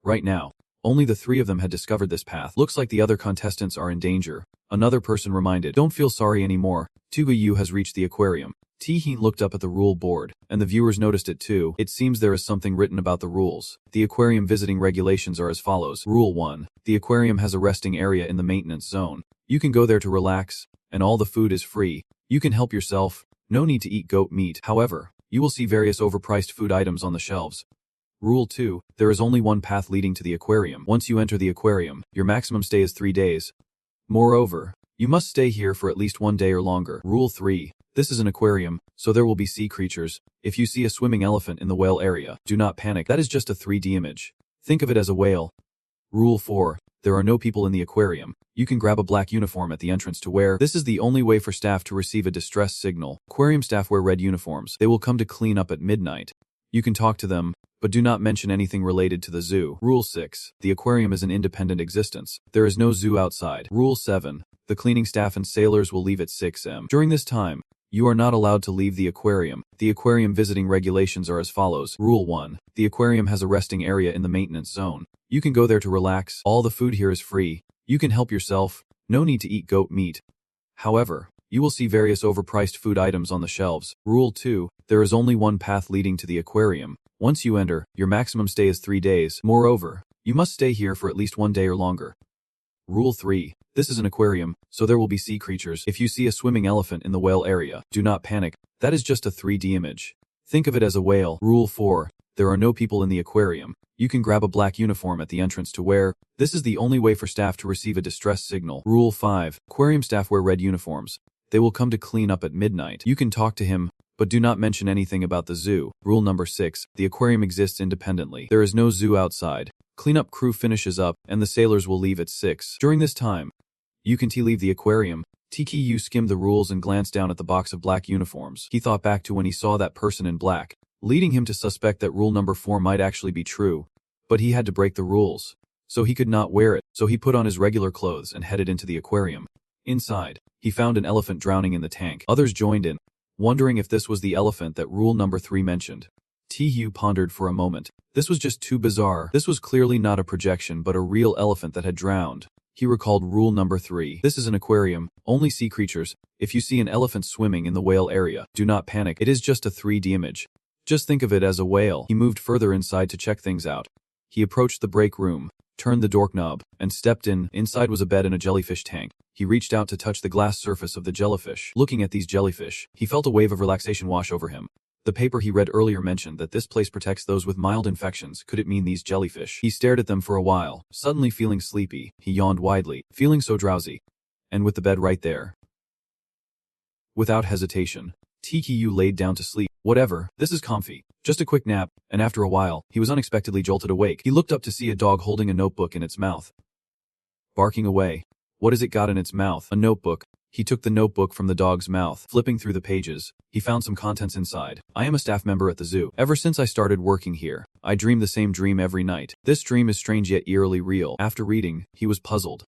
[SPEAKER 1] Right now, only the 3 of them had discovered this path. Looks like the other contestants are in danger. Another person reminded, don't feel sorry anymore. Tugu has reached the aquarium. Tihin looked up at the rule board, and the viewers noticed it too. It seems there is something written about the rules. The aquarium visiting regulations are as follows. Rule 1. The aquarium has a resting area in the maintenance zone. You can go there to relax, and all the food is free. You can help yourself. No need to eat goat meat. However, you will see various overpriced food items on the shelves. Rule 2. There is only one path leading to the aquarium. Once you enter the aquarium, your maximum stay is 3 days. Moreover, you must stay here for at least 1 day or longer. Rule 3. This is an aquarium, so there will be sea creatures. If you see a swimming elephant in the whale area, do not panic. That is just a 3D image. Think of it as a whale. Rule 4. There are no people in the aquarium. You can grab a black uniform at the entrance to wear. This is the only way for staff to receive a distress signal. Aquarium staff wear red uniforms. They will come to clean up at midnight. You can talk to them, but do not mention anything related to the zoo. Rule 6. The aquarium is an independent existence. There is no zoo outside. Rule 7. The cleaning staff and sailors will leave at 6 am. During this time, you are not allowed to leave the aquarium. The aquarium visiting regulations are as follows. Rule 1. The aquarium has a resting area in the maintenance zone. You can go there to relax. All the food here is free. You can help yourself. No need to eat goat meat. However, you will see various overpriced food items on the shelves. Rule 2. There is only one path leading to the aquarium. Once you enter, your maximum stay is 3 days. Moreover, you must stay here for at least 1 day or longer. Rule 3. This is an aquarium, so there will be sea creatures. If you see a swimming elephant in the whale area, do not panic. That is just a 3D image. Think of it as a whale. Rule 4. There are no people in the aquarium. You can grab a black uniform at the entrance to wear. This is the only way for staff to receive a distress signal. Rule 5. Aquarium staff wear red uniforms. They will come to clean up at midnight. You can talk to him, but do not mention anything about the zoo. Rule number 6. The aquarium exists independently. There is no zoo outside. Cleanup crew finishes up, and the sailors will leave at 6. During this time, you can leave the aquarium. TKU skimmed the rules and glanced down at the box of black uniforms. He thought back to when he saw that person in black, leading him to suspect that rule number 4 might actually be true. But he had to break the rules, so he could not wear it. So he put on his regular clothes and headed into the aquarium. Inside, he found an elephant drowning in the tank. Others joined in, wondering if this was the elephant that rule number 3 mentioned. TU pondered for a moment. This was just too bizarre. This was clearly not a projection but a real elephant that had drowned. He recalled rule number 3. This is an aquarium, only sea creatures. If you see an elephant swimming in the whale area, do not panic. It is just a 3D image. Just think of it as a whale. He moved further inside to check things out. He approached the break room, turned the doorknob, and stepped in. Inside was a bed and a jellyfish tank. He reached out to touch the glass surface of the jellyfish. Looking at these jellyfish, he felt a wave of relaxation wash over him. The paper he read earlier mentioned that this place protects those with mild infections. Could it mean these jellyfish? He stared at them for a while, suddenly feeling sleepy. He yawned widely, feeling so drowsy. And with the bed right there. Without hesitation, TKU laid down to sleep. Whatever, this is comfy. Just a quick nap, and after a while, he was unexpectedly jolted awake. He looked up to see a dog holding a notebook in its mouth, barking away. What has it got in its mouth? A notebook. He took the notebook from the dog's mouth. Flipping through the pages, he found some contents inside. I am a staff member at the zoo. Ever since I started working here, I dream the same dream every night. This dream is strange yet eerily real. After reading, he was puzzled.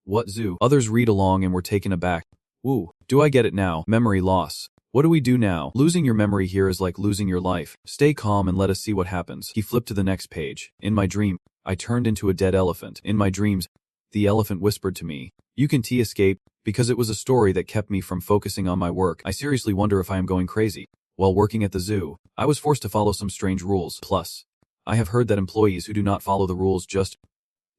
[SPEAKER 1] What zoo? Others read along and were taken aback. Woo, do I get it now? Memory loss. What do we do now? Losing your memory here is like losing your life. Stay calm and let us see what happens. He flipped to the next page. In my dream, I turned into a dead elephant. In my dreams, the elephant whispered to me, "You can escape," because it was a story that kept me from focusing on my work. I seriously wonder if I am going crazy. While working at the zoo, I was forced to follow some strange rules. Plus, I have heard that employees who do not follow the rules just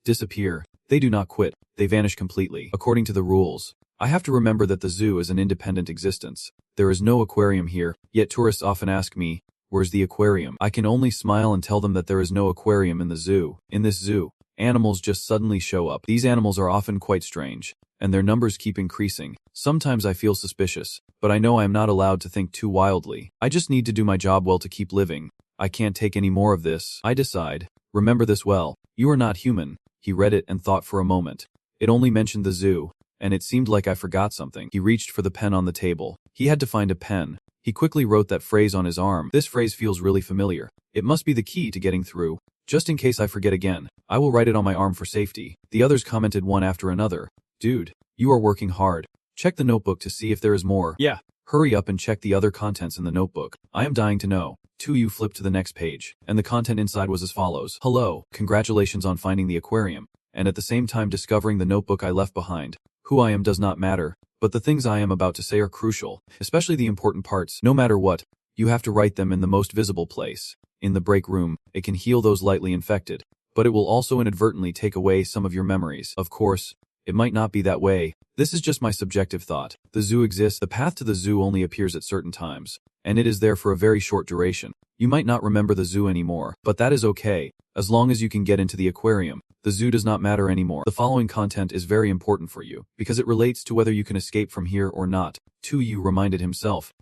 [SPEAKER 1] disappear. They do not quit. They vanish completely. According to the rules, I have to remember that the zoo is an independent existence. There is no aquarium here, yet tourists often ask me, "Where's the aquarium?" I can only smile and tell them that there is no aquarium in the zoo. In this zoo, animals just suddenly show up. These animals are often quite strange, and their numbers keep increasing. Sometimes I feel suspicious, but I know I am not allowed to think too wildly. I just need to do my job well to keep living. I can't take any more of this. I decide. Remember this well. You are not human. He read it and thought for a moment. It only mentioned the zoo, and it seemed like I forgot something. He reached for the pen on the table. He had to find a pen. He quickly wrote that phrase on his arm. This phrase feels really familiar. It must be the key to getting through. Just in case I forget again, I will write it on my arm for safety. The others commented one after another. Dude, you are working hard. Check the notebook to see if there is more. Yeah. Hurry up and check the other contents in the notebook. I am dying to know. 2U flipped to the next page, and the content inside was as follows. Hello, congratulations on finding the aquarium, and at the same time discovering the notebook I left behind. Who I am does not matter, but the things I am about to say are crucial, especially the important parts. No matter what, you have to write them in the most visible place. In the break room, it can heal those lightly infected, but it will also inadvertently take away some of your memories. Of course, it might not be that way. This is just my subjective thought. The zoo exists. The path to the zoo only appears at certain times, and it is there for a very short duration. You might not remember the zoo anymore, but that is okay. As long as you can get into the aquarium, the zoo does not matter anymore. The following content is very important for you, because it relates to whether you can escape from here or not. 2U reminded himself.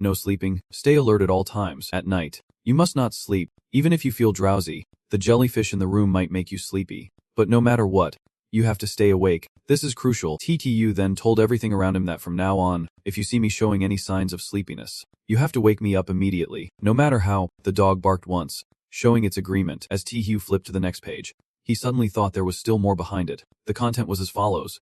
[SPEAKER 1] No sleeping. Stay alert at all times. At night, you must not sleep. Even if you feel drowsy, the jellyfish in the room might make you sleepy. But no matter what, you have to stay awake. This is crucial. TTU then told everything around him that from now on, if you see me showing any signs of sleepiness, you have to wake me up immediately. No matter how. The dog barked once, showing its agreement. As TTU flipped to the next page, he suddenly thought there was still more behind it. The content was as follows.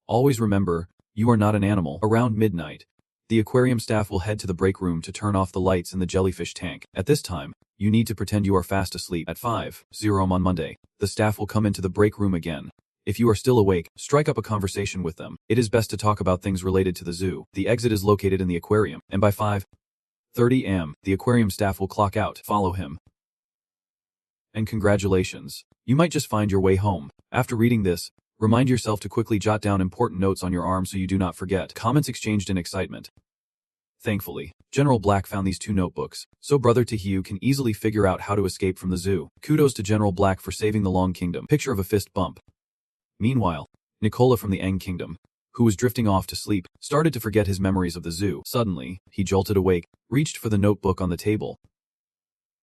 [SPEAKER 1] Always remember, you are not an animal. Around midnight, the aquarium staff will head to the break room to turn off the lights in the jellyfish tank. At this time, you need to pretend you are fast asleep. At 5:00 on Monday, the staff will come into the break room again. If you are still awake, strike up a conversation with them. It is best to talk about things related to the zoo. The exit is located in the aquarium, and by 5:30 am, the aquarium staff will clock out. Follow him. And congratulations, you might just find your way home. After reading this, remind yourself to quickly jot down important notes on your arm so you do not forget. Comments exchanged in excitement. Thankfully, General Black found these 2 notebooks, so Brother Tahiyu can easily figure out how to escape from the zoo. Kudos to General Black for saving the Long Kingdom. Picture of a fist bump. Meanwhile, Nicola from the Eng Kingdom, who was drifting off to sleep, started to forget his memories of the zoo. Suddenly, he jolted awake, reached for the notebook on the table,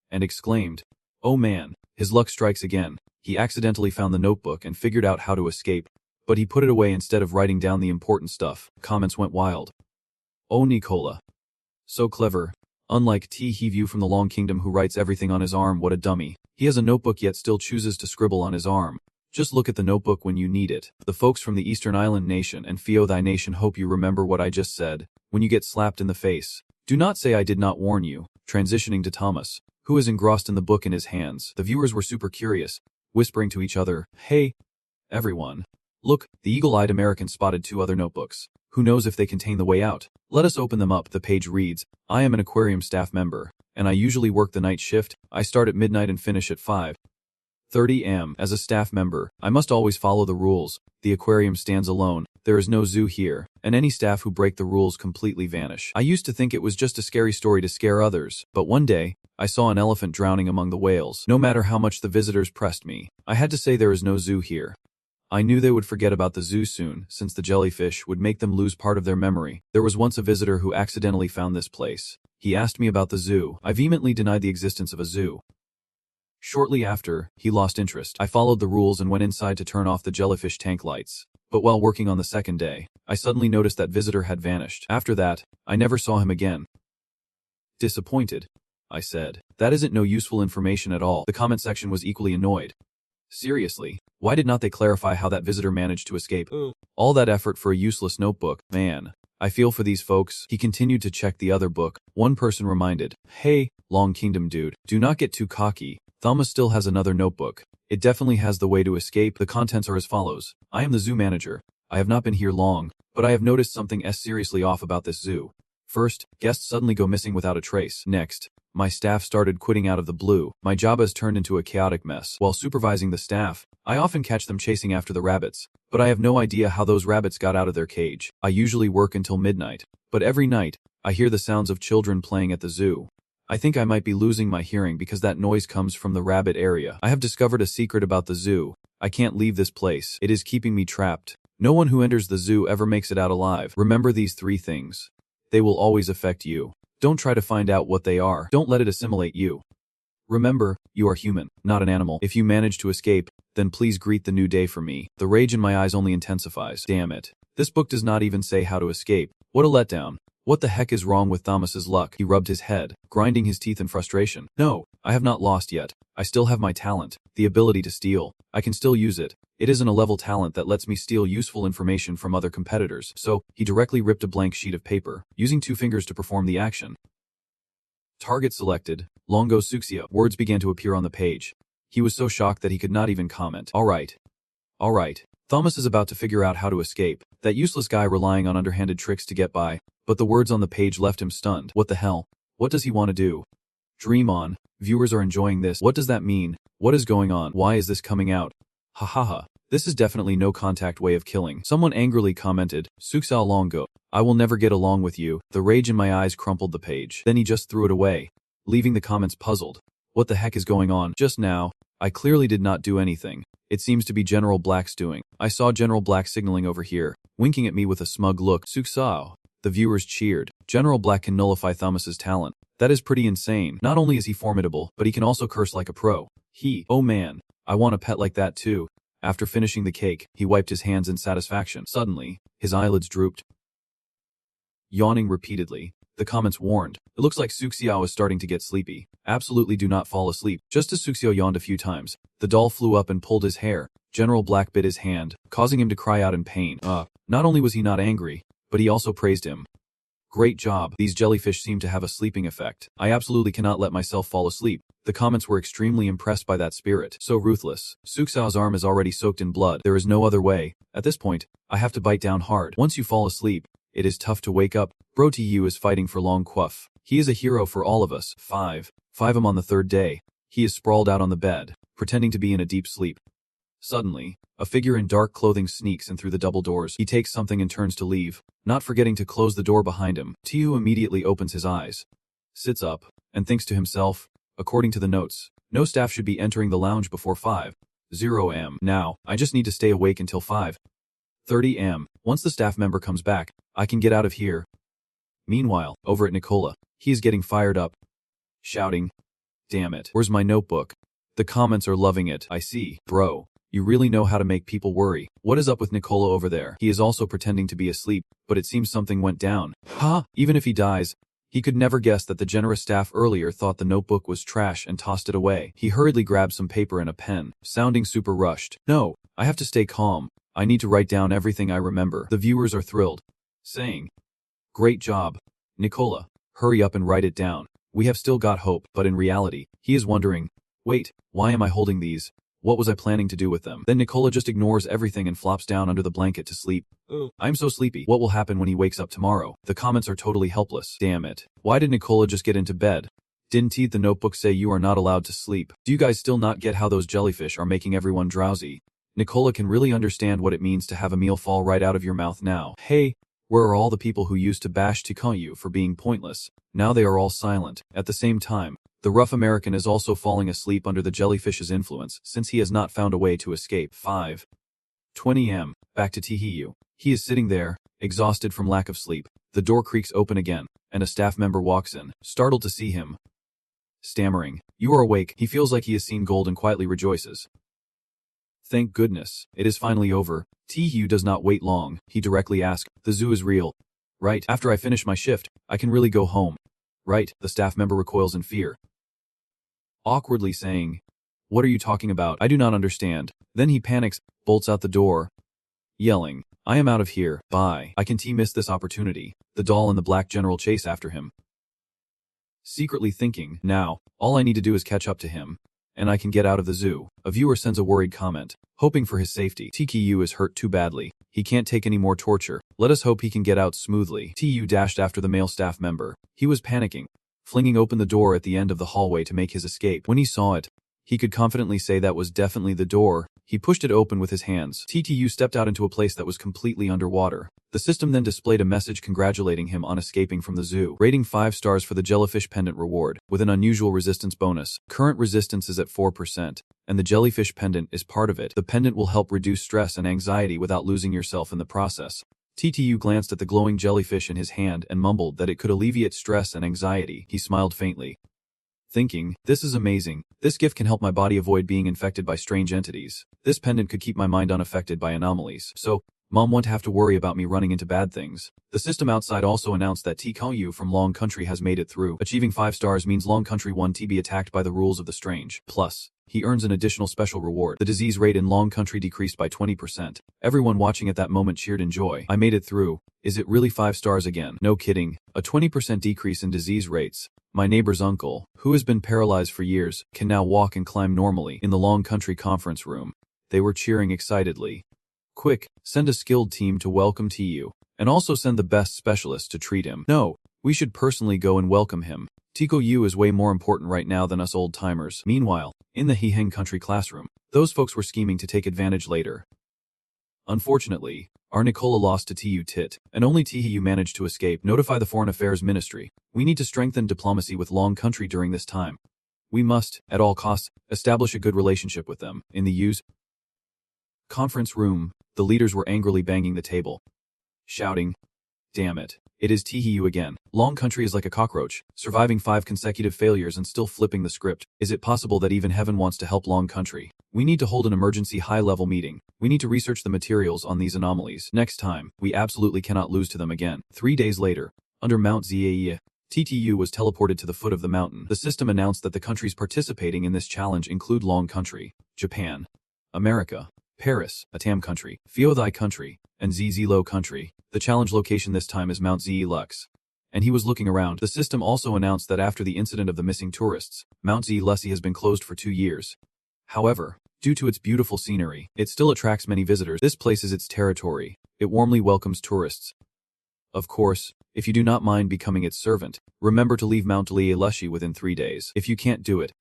[SPEAKER 1] and exclaimed, "Oh man, his luck strikes again." He accidentally found the notebook and figured out how to escape, but he put it away instead of writing down the important stuff. Comments went wild. Oh Nicola. So clever. Unlike T-View from the Long Kingdom who writes everything on his arm, what a dummy. He has a notebook yet still chooses to scribble on his arm. Just look at the notebook when you need it. The folks from the Eastern Island Nation and Fio Thy Nation hope you remember what I just said. When you get slapped in the face, do not say I did not warn you. Transitioning to Thomas, who is engrossed in the book in his hands. The viewers were super curious, whispering to each other, "Hey, everyone. Look, the eagle-eyed American spotted 2 other notebooks. Who knows if they contain the way out? Let us open them up." The page reads, "I am an aquarium staff member, and I usually work the night shift. I start at midnight and finish at 5:30 am. As a staff member, I must always follow the rules. The aquarium stands alone. There is no zoo here, and any staff who break the rules completely vanish. I used to think it was just a scary story to scare others, but one day, I saw an elephant drowning among the whales. No matter how much the visitors pressed me, I had to say there is no zoo here. I knew they would forget about the zoo soon, since the jellyfish would make them lose part of their memory. There was once a visitor who accidentally found this place. He asked me about the zoo. I vehemently denied the existence of a zoo. Shortly after, he lost interest. I followed the rules and went inside to turn off the jellyfish tank lights. But while working on the second day, I suddenly noticed that visitor had vanished. After that, I never saw him again." Disappointed, I said. "That isn't no useful information at all." The comment section was equally annoyed. Seriously, why did not they clarify how that visitor managed to escape? All that effort for a useless notebook. Man, I feel for these folks. He continued to check the other book. One person reminded, "Hey, Long Kingdom dude, do not get too cocky. Thomas still has another notebook. It definitely has the way to escape." The contents are as follows. "I am the zoo manager. I have not been here long, but I have noticed something seriously off about this zoo. First, guests suddenly go missing without a trace. Next, my staff started quitting out of the blue. My job has turned into a chaotic mess. While supervising the staff, I often catch them chasing after the rabbits, but I have no idea how those rabbits got out of their cage. I usually work until midnight, but every night, I hear the sounds of children playing at the zoo. I think I might be losing my hearing because that noise comes from the rabbit area. I have discovered a secret about the zoo. I can't leave this place. It is keeping me trapped. No one who enters the zoo ever makes it out alive. Remember these 3 things. They will always affect you. Don't try to find out what they are. Don't let it assimilate you. Remember, you are human, not an animal. If you manage to escape, then please greet the new day for me." The rage in my eyes only intensifies. Damn it. This book does not even say how to escape. What a letdown. What the heck is wrong with Thomas's luck? He rubbed his head, grinding his teeth in frustration. No, I have not lost yet. I still have my talent, the ability to steal. I can still use it. It isn't a level talent that lets me steal useful information from other competitors. So, he directly ripped a blank sheet of paper, using 2 fingers to perform the action. Target selected. Longo Suxia. Words began to appear on the page. He was so shocked that he could not even comment. All right. Thomas is about to figure out how to escape. That useless guy relying on underhanded tricks to get by. But the words on the page left him stunned. What the hell? What does he want to do? Dream on. Viewers are enjoying this. What does that mean? What is going on? Why is this coming out? Ha ha ha. This is definitely no contact way of killing. Someone angrily commented, Suxao Longo. I will never get along with you. The rage in my eyes crumpled the page. Then he just threw it away, leaving the comments puzzled. What the heck is going on? Just now, I clearly did not do anything. It seems to be General Black's doing. I saw General Black signaling over here, winking at me with a smug look. Suxao. The viewers cheered. General Black can nullify Thomas's talent. That is pretty insane. Not only is he formidable, but he can also curse like a pro. Oh man, I want a pet like that too. After finishing the cake, he wiped his hands in satisfaction. Suddenly, his eyelids drooped. Yawning repeatedly, the comments warned. It looks like Suxiao is starting to get sleepy. Absolutely do not fall asleep. Just as Suxiao yawned a few times, the doll flew up and pulled his hair. General Black bit his hand, causing him to cry out in pain. Not only was he not angry, but he also praised him. Great job. These jellyfish seem to have a sleeping effect. I absolutely cannot let myself fall asleep. The comments were extremely impressed by that spirit. So ruthless. Suxiao's arm is already soaked in blood. There is no other way. At this point, I have to bite down hard. Once you fall asleep, it is tough to wake up. Bro Tu is fighting for Long Quoth. He is a hero for all of us. 5 him on the third day. He is sprawled out on the bed, pretending to be in a deep sleep. Suddenly, a figure in dark clothing sneaks in through the double doors. He takes something and turns to leave, not forgetting to close the door behind him. Tu immediately opens his eyes, sits up, and thinks to himself, according to the notes, no staff should be entering the lounge before 5:00 am. Now, I just need to stay awake until 5:30 am. Once the staff member comes back, I can get out of here. Meanwhile, over at Nicola, he is getting fired up, shouting, "Damn it, where's my notebook?" The comments are loving it. I see, bro. You really know how to make people worry. What is up with Nicola over there? He is also pretending to be asleep, but it seems something went down. Even if he dies, he could never guess that the generous staff earlier thought the notebook was trash and tossed it away. He hurriedly grabbed some paper and a pen, sounding super rushed. No, I have to stay calm. I need to write down everything I remember. The viewers are thrilled, saying, "Great job, Nicola. Hurry up and write it down. We have still got hope." But in reality, he is wondering, wait, why am I holding these? What was I planning to do with them? Then Nicola just ignores everything and flops down under the blanket to sleep. I'm so sleepy. What will happen when he wakes up tomorrow? The comments are totally helpless. Damn it. Why did Nicola just get into bed? Didn't the notebook say you are not allowed to sleep? Do you guys still not get how those jellyfish are making everyone drowsy? Nicola can really understand what it means to have a meal fall right out of your mouth now. Hey, where are all the people who used to bash Tikayu for being pointless? Now they are all silent. At the same time, the rough American is also falling asleep under the jellyfish's influence, since he has not found a way to escape. 5:20 am. Back to Tihiyu. He is sitting there, exhausted from lack of sleep. The door creaks open again, and a staff member walks in, startled to see him. Stammering, "You are awake." He feels like he has seen gold and quietly rejoices. Thank goodness, it is finally over. Tihiyu does not wait long. He directly asks, "The zoo is real, right? After I finish my shift, I can really go home, right?" The staff member recoils in fear, awkwardly saying, "What are you talking about? I do not understand." Then he panics, bolts out the door, yelling, "I am out of here, bye." I can miss this opportunity. The doll and the black general chase after him, secretly thinking, now, all I need to do is catch up to him, and I can get out of the zoo. A viewer sends a worried comment, hoping for his safety. TKU is hurt too badly. He can't take any more torture. Let us hope he can get out smoothly. TU dashed after the male staff member. He was panicking, flinging open the door at the end of the hallway to make his escape. When he saw it, he could confidently say that was definitely the door. He pushed it open with his hands. TTU stepped out into a place that was completely underwater. The system then displayed a message congratulating him on escaping from the zoo, rating 5 stars for the jellyfish pendant reward, with an unusual resistance bonus. Current resistance is at 4%, and the jellyfish pendant is part of it. The pendant will help reduce stress and anxiety without losing yourself in the process. TTU glanced at the glowing jellyfish in his hand and mumbled that it could alleviate stress and anxiety. He smiled faintly, thinking, this is amazing. This gift can help my body avoid being infected by strange entities. This pendant could keep my mind unaffected by anomalies. So, Mom won't have to worry about me running into bad things. The system outside also announced that T-Kong from Long Country has made it through. Achieving 5 stars means Long Country won't be attacked by the rules of the strange. Plus, he earns an additional special reward. The disease rate in Long Country decreased by 20%. Everyone watching at that moment cheered in joy. I made it through. Is it really 5 stars again? No kidding. A 20% decrease in disease rates. My neighbor's uncle, who has been paralyzed for years, can now walk and climb normally. In the Long Country conference room, they were cheering excitedly. Quick, send a skilled team to welcome TU, and also send the best specialist to treat him. No, we should personally go and welcome him. Tico Yu is way more important right now than us old-timers. Meanwhile, in the Hiheng Country classroom, those folks were scheming to take advantage later. Unfortunately, our Nicola lost to TU Tit, and only TU managed to escape. Notify the Foreign Affairs Ministry. We need to strengthen diplomacy with Long Country during this time. We must, at all costs, establish a good relationship with them. In the U's conference room, the leaders were angrily banging the table, shouting, damn it, It is Tihiyu again. Long country is like a cockroach, surviving 5 consecutive failures and still flipping the script. Is it possible that even heaven wants to help long country? We need to hold an emergency high-level meeting. We need to research the materials on these anomalies. Next time, we absolutely cannot lose to them again. 3 days later, under Mount Zux, TTU was teleported to the foot of the mountain. The system announced that the countries participating in this challenge include Long Country, Japan, America, Paris, Atam Country, Fiodhai Country, and Zlo Country. The challenge location this time is Mount Zux. And he was looking around. The system also announced that after the incident of the missing tourists, Mount Zux has been closed for 2 years. However, due to its beautiful scenery, it still attracts many visitors. This place is its territory. It warmly welcomes tourists. Of course, if you do not mind becoming its servant, remember to leave Mount Zux within 3 days. If you can't do it,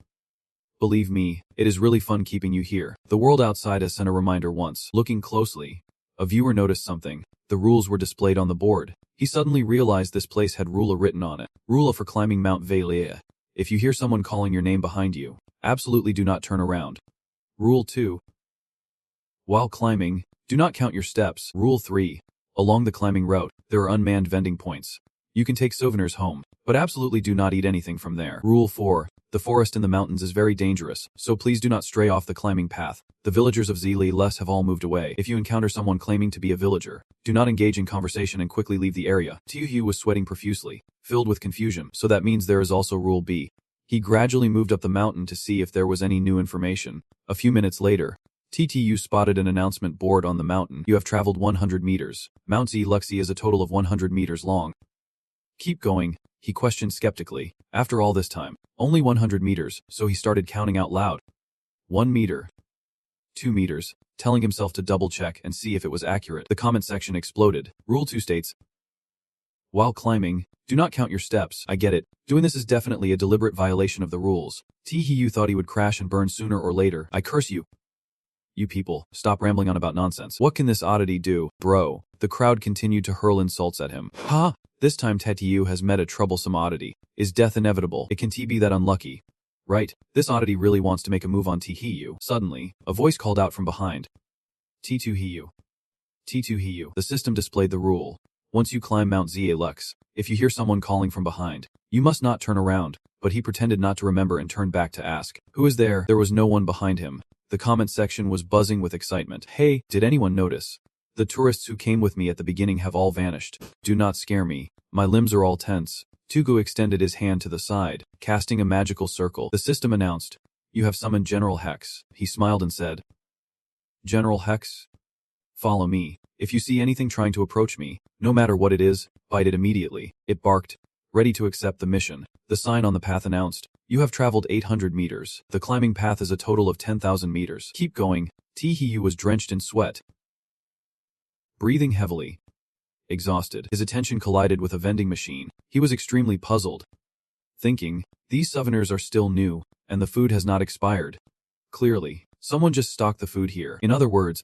[SPEAKER 1] believe me, it is really fun keeping you here. The world outside has sent a reminder once. Looking closely, a viewer noticed something. The rules were displayed on the board. He suddenly realized this place had rule written on it. Rule for climbing Mount Zux. If you hear someone calling your name behind you, absolutely do not turn around. Rule 2. While climbing, do not count your steps. Rule 3. Along the climbing route, there are unmanned vending points. You can take souvenirs home, but absolutely do not eat anything from there. Rule 4. The forest in the mountains is very dangerous, so please do not stray off the climbing path. The villagers of Zlus have all moved away. If you encounter someone claiming to be a villager, do not engage in conversation and quickly leave the area. Tihu was sweating profusely, filled with confusion, so that means there is also Rule B. He gradually moved up the mountain to see if there was any new information. A few minutes later, TTU spotted an announcement board on the mountain. You have traveled 100 meters. Mount Zux is a total of 100 meters long. Keep going, he questioned skeptically. After all this time, only 100 meters, so he started counting out loud. 1 meter. 2 meters, telling himself to double-check and see if it was accurate. The comment section exploded. Rule 2 states, while climbing, do not count your steps. I get it. Doing this is definitely a deliberate violation of the rules. Tihiyu thought he would crash and burn sooner or later. I curse you. You people, stop rambling on about nonsense. What can this oddity do, bro? The crowd continued to hurl insults at him. Ha! This time Tihiyu has met a troublesome oddity. Is death inevitable? It can be that unlucky. Right, this oddity really wants to make a move on Tihiyu. Suddenly, a voice called out from behind. Tihiyu. Tihiyu. The system displayed the rule. Once you climb Mount Zux, if you hear someone calling from behind, you must not turn around. But he pretended not to remember and turned back to ask, who is there? There was no one behind him. The comment section was buzzing with excitement. Hey, did anyone notice? The tourists who came with me at the beginning have all vanished. Do not scare me. My limbs are all tense. Tugu extended his hand to the side, casting a magical circle. The system announced, you have summoned General Hex. He smiled and said, General Hex? Follow me. If you see anything trying to approach me, no matter what it is, bite it immediately. It barked, ready to accept the mission. The sign on the path announced, you have traveled 800 meters. The climbing path is a total of 10,000 meters. Keep going. Tihiyu was drenched in sweat, breathing heavily. Exhausted, his attention collided with a vending machine. He was extremely puzzled, thinking, these souvenirs are still new, and the food has not expired. Clearly, someone just stocked the food here. In other words,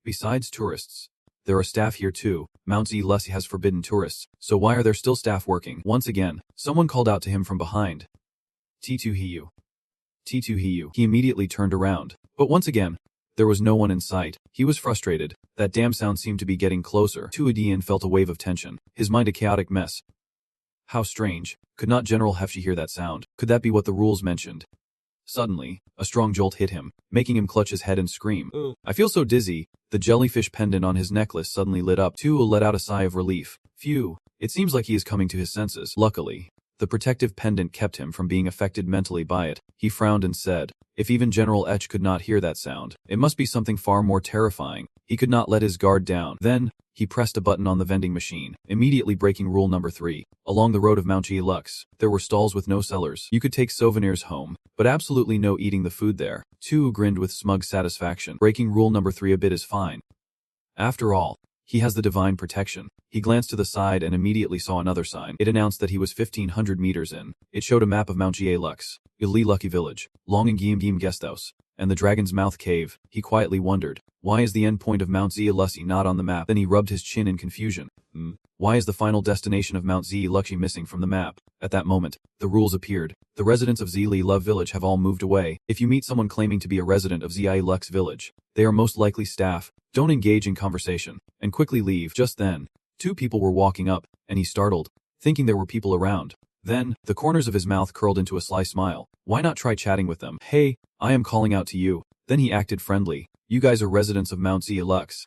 [SPEAKER 1] besides tourists, there are staff here too. Mount Zux has forbidden tourists, so why are there still staff working? Once again, someone called out to him from behind. Tihiyu. Tihiyu. He immediately turned around, but once again, there was no one in sight. He was frustrated. That damn sound seemed to be getting closer. Tuadian felt a wave of tension, his mind a chaotic mess. How strange. Could not General Hefshi hear that sound? Could that be what the rules mentioned? Suddenly, a strong jolt hit him, making him clutch his head and scream. I feel so dizzy. The jellyfish pendant on his necklace suddenly lit up. Tu let out a sigh of relief. Phew. It seems like he is coming to his senses. Luckily, the protective pendant kept him from being affected mentally by it. He frowned and said, if even General Etch could not hear that sound, it must be something far more terrifying. He could not let his guard down. Then, he pressed a button on the vending machine, immediately breaking rule number 3. Along the road of Mount Zux, there were stalls with no sellers. You could take souvenirs home, but absolutely no eating the food there. Tu grinned with smug satisfaction. Breaking rule number 3 a bit is fine. After all, he has the divine protection. He glanced to the side and immediately saw another sign. It announced that he was 1,500 meters in. It showed a map of Mount Zux, Ili Lucky Village, Longingiem Guesthouse, and the Dragon's Mouth Cave. He quietly wondered, why is the end point of Mount Zux not on the map? Then he rubbed his chin in confusion. Why is the final destination of Mount Zux missing from the map? At that moment, the rules appeared. The residents of Zili Love Village have all moved away. If you meet someone claiming to be a resident of Zai Lux Village, they are most likely staff. Don't engage in conversation, and quickly leave. Just then, Two people were walking up, and he startled, thinking there were people around. Then, the corners of his mouth curled into a sly smile. Why not try chatting with them? Hey, I am calling out to you. Then he acted friendly. You guys are residents of Mount Zux.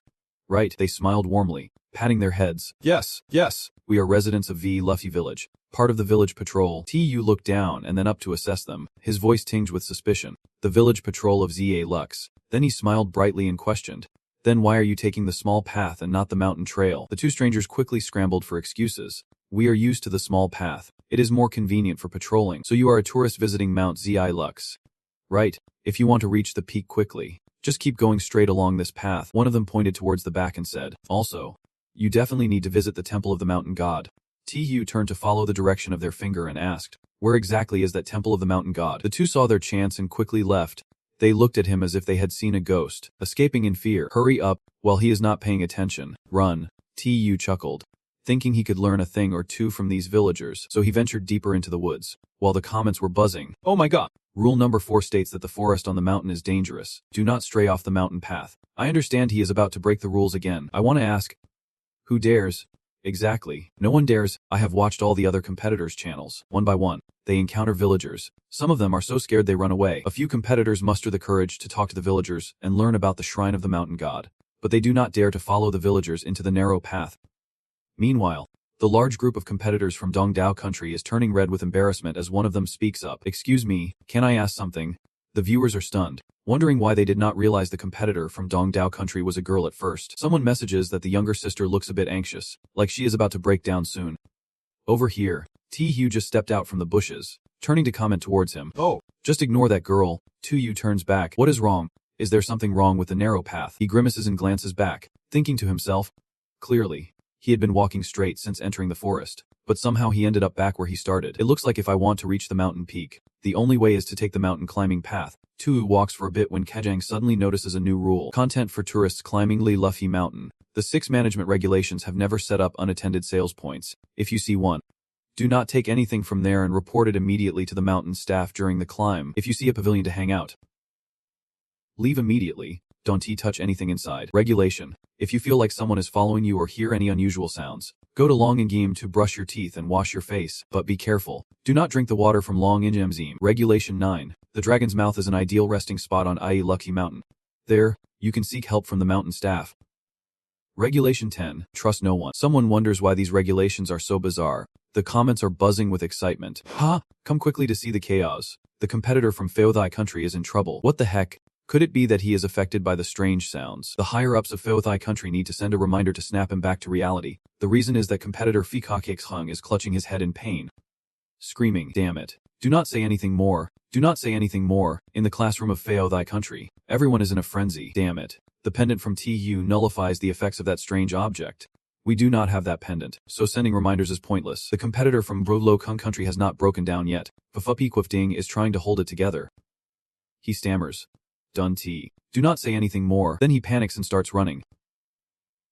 [SPEAKER 1] Right, they smiled warmly, patting their heads. Yes, we are residents of V. Luffy Village, part of the village patrol. Tu looked down and then up to assess them, his voice tinged with suspicion. The village patrol of ZA Lux. Then he smiled brightly and questioned. Then why are you taking the small path and not the mountain trail? The two strangers quickly scrambled for excuses. We are used to the small path. It is more convenient for patrolling. So you are a tourist visiting Mount Zi Lux. Right, if you want to reach the peak quickly, just keep going straight along this path. One of them pointed towards the back and said, also, you definitely need to visit the temple of the mountain god. Tu turned to follow the direction of their finger and asked, where exactly is that temple of the mountain god? The two saw their chance and quickly left. They looked at him as if they had seen a ghost, escaping in fear. Hurry up, while he is not paying attention. Run. Tu chuckled, thinking he could learn a thing or two from these villagers, so he ventured deeper into the woods, while the comments were buzzing. Oh my god! Rule number 4 states that the forest on the mountain is dangerous. Do not stray off the mountain path. I understand he is about to break the rules again. I want to ask, who dares? Exactly. No one dares. I have watched all the other competitors' channels. One by one, they encounter villagers. Some of them are so scared they run away. A few competitors muster the courage to talk to the villagers and learn about the shrine of the mountain god. But they do not dare to follow the villagers into the narrow path. Meanwhile, the large group of competitors from Dongdao country is turning red with embarrassment as one of them speaks up. Excuse me, can I ask something? The viewers are stunned, wondering why they did not realize the competitor from Dongdao country was a girl at first. Someone messages that the younger sister looks a bit anxious, like she is about to break down soon. Over here, Tu just stepped out from the bushes, turning to comment towards him. Oh, just ignore that girl. Tu turns back. What is wrong? Is there something wrong with the narrow path? He grimaces and glances back, thinking to himself. Clearly, he had been walking straight since entering the forest, but somehow he ended up back where he started. It looks like if I want to reach the mountain peak, the only way is to take the mountain climbing path. Tu walks for a bit when Kajang suddenly notices a new rule. Content for tourists climbing Li Luffy Mountain. The 6 management regulations have never set up unattended sales points. If you see one, do not take anything from there and report it immediately to the mountain staff during the climb. If you see a pavilion to hang out, leave immediately. Don't touch anything inside. Regulation. If you feel like someone is following you or hear any unusual sounds, go to Long Ingim to brush your teeth and wash your face, but be careful. Do not drink the water from Long Ingim. Regulation 9. The dragon's mouth is an ideal resting spot on Ai Lucky Mountain. There, you can seek help from the mountain staff. Regulation 10. Trust no one. Someone wonders why these regulations are so bizarre. The comments are buzzing with excitement. Ha! Come quickly to see the chaos. The competitor from Feothai country is in trouble. What the heck? Could it be that he is affected by the strange sounds? The higher-ups of Feothai country need to send a reminder to snap him back to reality. The reason is that competitor Fikakix Hung is clutching his head in pain, screaming, damn it. Do not say anything more. Do not say anything more. In the classroom of Feothai country, everyone is in a frenzy. Damn it. The pendant from Tu nullifies the effects of that strange object. We do not have that pendant, so sending reminders is pointless. The competitor from Bro Kung country has not broken down yet. Ding is trying to hold it together. He stammers. Dun T. Do not say anything more. Then he panics and starts running,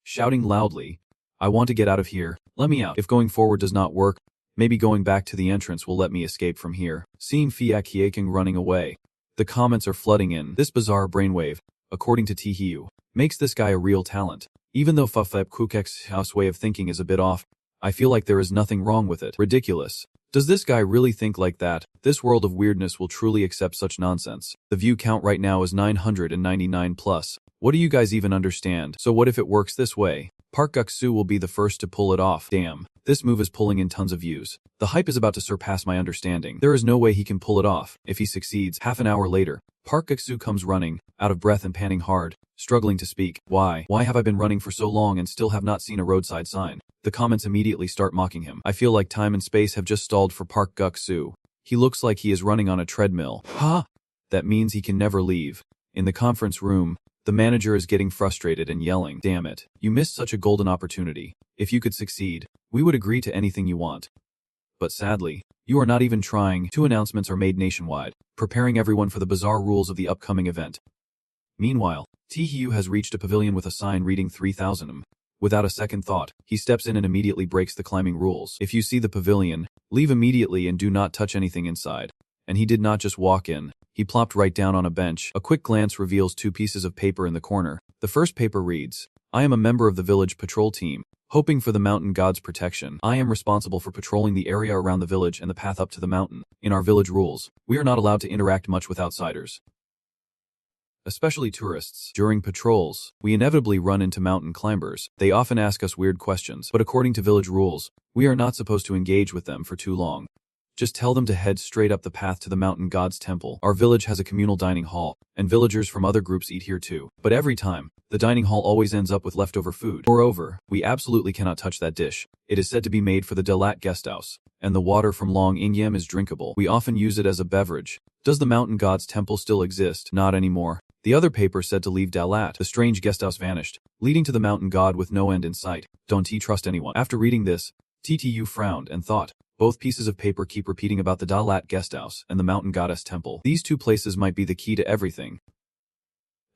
[SPEAKER 1] shouting loudly, I want to get out of here. Let me out. If going forward does not work, maybe going back to the entrance will let me escape from here. Seeing Fiak Hieking running away, the comments are flooding in. This bizarre brainwave, according to Tihiu, makes this guy a real talent. Even though Fafep Kukek's house way of thinking is a bit off, I feel like there is nothing wrong with it. Ridiculous. Does this guy really think like that? This world of weirdness will truly accept such nonsense. The view count right now is 999 plus. What do you guys even understand? So what if it works this way? Park Guk-soo will be the first to pull it off. Damn, this move is pulling in tons of views. The hype is about to surpass my understanding. There is no way he can pull it off. If he succeeds, half an hour later, Park Guk-soo comes running, out of breath and panting hard, struggling to speak. Why have I been running for so long and still have not seen a roadside sign? The comments immediately start mocking him. I feel like time and space have just stalled for Park Guk-soo. He looks like he is running on a treadmill. Huh? That means he can never leave. In the conference room, the manager is getting frustrated and yelling, damn it, you missed such a golden opportunity. If you could succeed, we would agree to anything you want. But sadly, you are not even trying. 2 announcements are made nationwide, preparing everyone for the bizarre rules of the upcoming event. Meanwhile, Tihiu has reached a pavilion with a sign reading 3000. Without a second thought, he steps in and immediately breaks the climbing rules. If you see the pavilion, leave immediately and do not touch anything inside. And he did not just walk in, he plopped right down on a bench. A quick glance reveals 2 pieces of paper in the corner. The first paper reads, I am a member of the village patrol team. hoping for the mountain god's protection. I am responsible for patrolling the area around the village and the path up to the mountain. In our village rules, we are not allowed to interact much with outsiders, especially tourists. During patrols, we inevitably run into mountain climbers. They often ask us weird questions, but according to village rules, we are not supposed to engage with them for too long. Just tell them to head straight up the path to the mountain god's temple. Our village has a communal dining hall, and villagers from other groups eat here too. But every time, the dining hall always ends up with leftover food. Moreover, we absolutely cannot touch that dish. It is said to be made for the Delat guesthouse, and the water from Long Ingyam is drinkable. We often use it as a beverage. Does the mountain god's temple still exist? Not anymore. The other paper said to leave Dalat. The strange guesthouse vanished, leading to the mountain god with no end in sight. Don't trust anyone. After reading this, TTU frowned and thought, both pieces of paper keep repeating about the Dalat guesthouse and the mountain goddess temple. These two places might be the key to everything.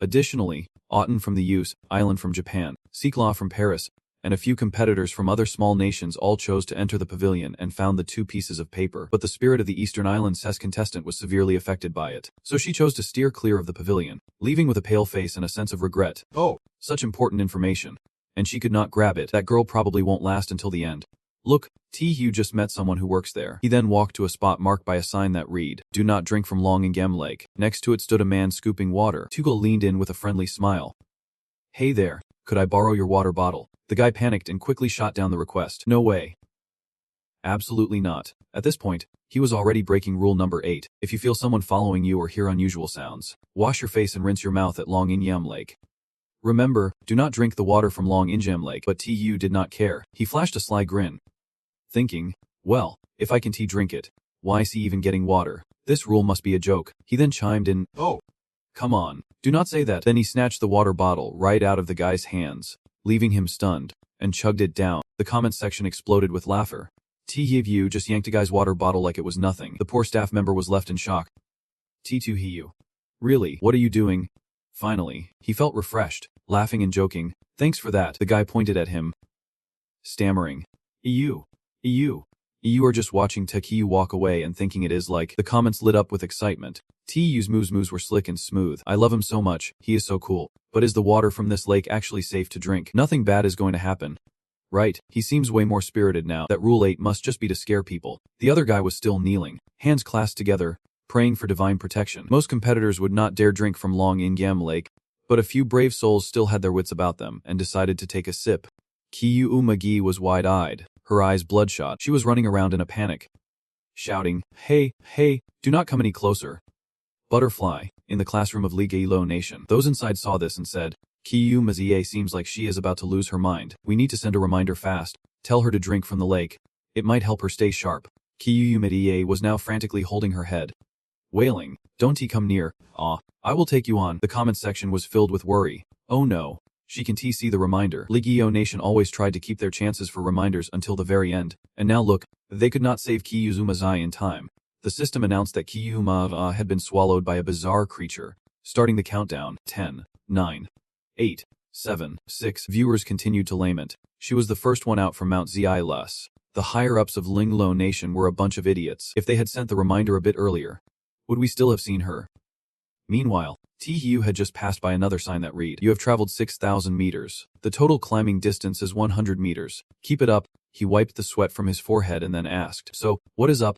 [SPEAKER 1] Additionally, Auten from the Use Island from Japan, Sikla from Paris, and a few competitors from other small nations all chose to enter the pavilion and found the two pieces of paper. But the spirit of the Eastern Island SSS contestant was severely affected by it, so she chose to steer clear of the pavilion, leaving with a pale face and a sense of regret. Oh, such important information. And she could not grab it. That girl probably won't last until the end. Look, T-Hugh just met someone who works there. He then walked to a spot marked by a sign that read, "Do not drink from Long Ingam Lake." Next to it stood a man scooping water. Tugal leaned in with a friendly smile. "Hey there, could I borrow your water bottle?" The guy panicked and quickly shot down the request. No way. Absolutely not. At this point, he was already breaking rule number 8. If you feel someone following you or hear unusual sounds, wash your face and rinse your mouth at Long Ingyam Lake. Remember, do not drink the water from Long Ingyam Lake. But Tu did not care. He flashed a sly grin, thinking, well, if I can drink it, why is he even getting water? This rule must be a joke. He then chimed in, oh, come on, do not say that. Then he snatched the water bottle right out of the guy's hands, leaving him stunned, and chugged it down. The comments section exploded with laughter. T-Hugh just yanked a guy's water bottle like it was nothing. The poor staff member was left in shock. T-Hugh. Really, what are you doing? Finally, he felt refreshed, laughing and joking. Thanks for that. The guy pointed at him, stammering, You are just watching T-Hugh walk away and thinking it is like. The comments lit up with excitement. T-Hugh's moves were slick and smooth. I love him so much, he is so cool. But is the water from this lake actually safe to drink? Nothing bad is going to happen. Right, he seems way more spirited now. That rule 8 must just be to scare people. The other guy was still kneeling, hands clasped together, praying for divine protection. Most competitors would not dare drink from Long Ingyam Lake, but a few brave souls still had their wits about them and decided to take a sip. Kiyu Umagi was wide-eyed, her eyes bloodshot. She was running around in a panic, shouting, hey, do not come any closer. Butterfly, in the classroom of Ligailo Nation. Those inside saw this and said, Kiyu Mazie seems like she is about to lose her mind. We need to send a reminder fast. Tell her to drink from the lake. It might help her stay sharp. Kiyu Mazie was now frantically holding her head, wailing, don't come near. I will take you on. The comments section was filled with worry. Oh no. She can see the reminder. Ligailo Nation always tried to keep their chances for reminders until the very end. And now look, they could not save Kiyuzumazai in time. The system announced that Kiyuma had been swallowed by a bizarre creature. Starting the countdown, 10, 9, 8, 7, 6. Viewers continued to lament. She was the first one out from Mount Zux. The higher-ups of Linglo Nation were a bunch of idiots. If they had sent the reminder a bit earlier, would we still have seen her? Meanwhile, T-Hugh had just passed by another sign that read, you have traveled 6,000 meters. The total climbing distance is 100 meters. Keep it up. He wiped the sweat from his forehead and then asked, so, what is up?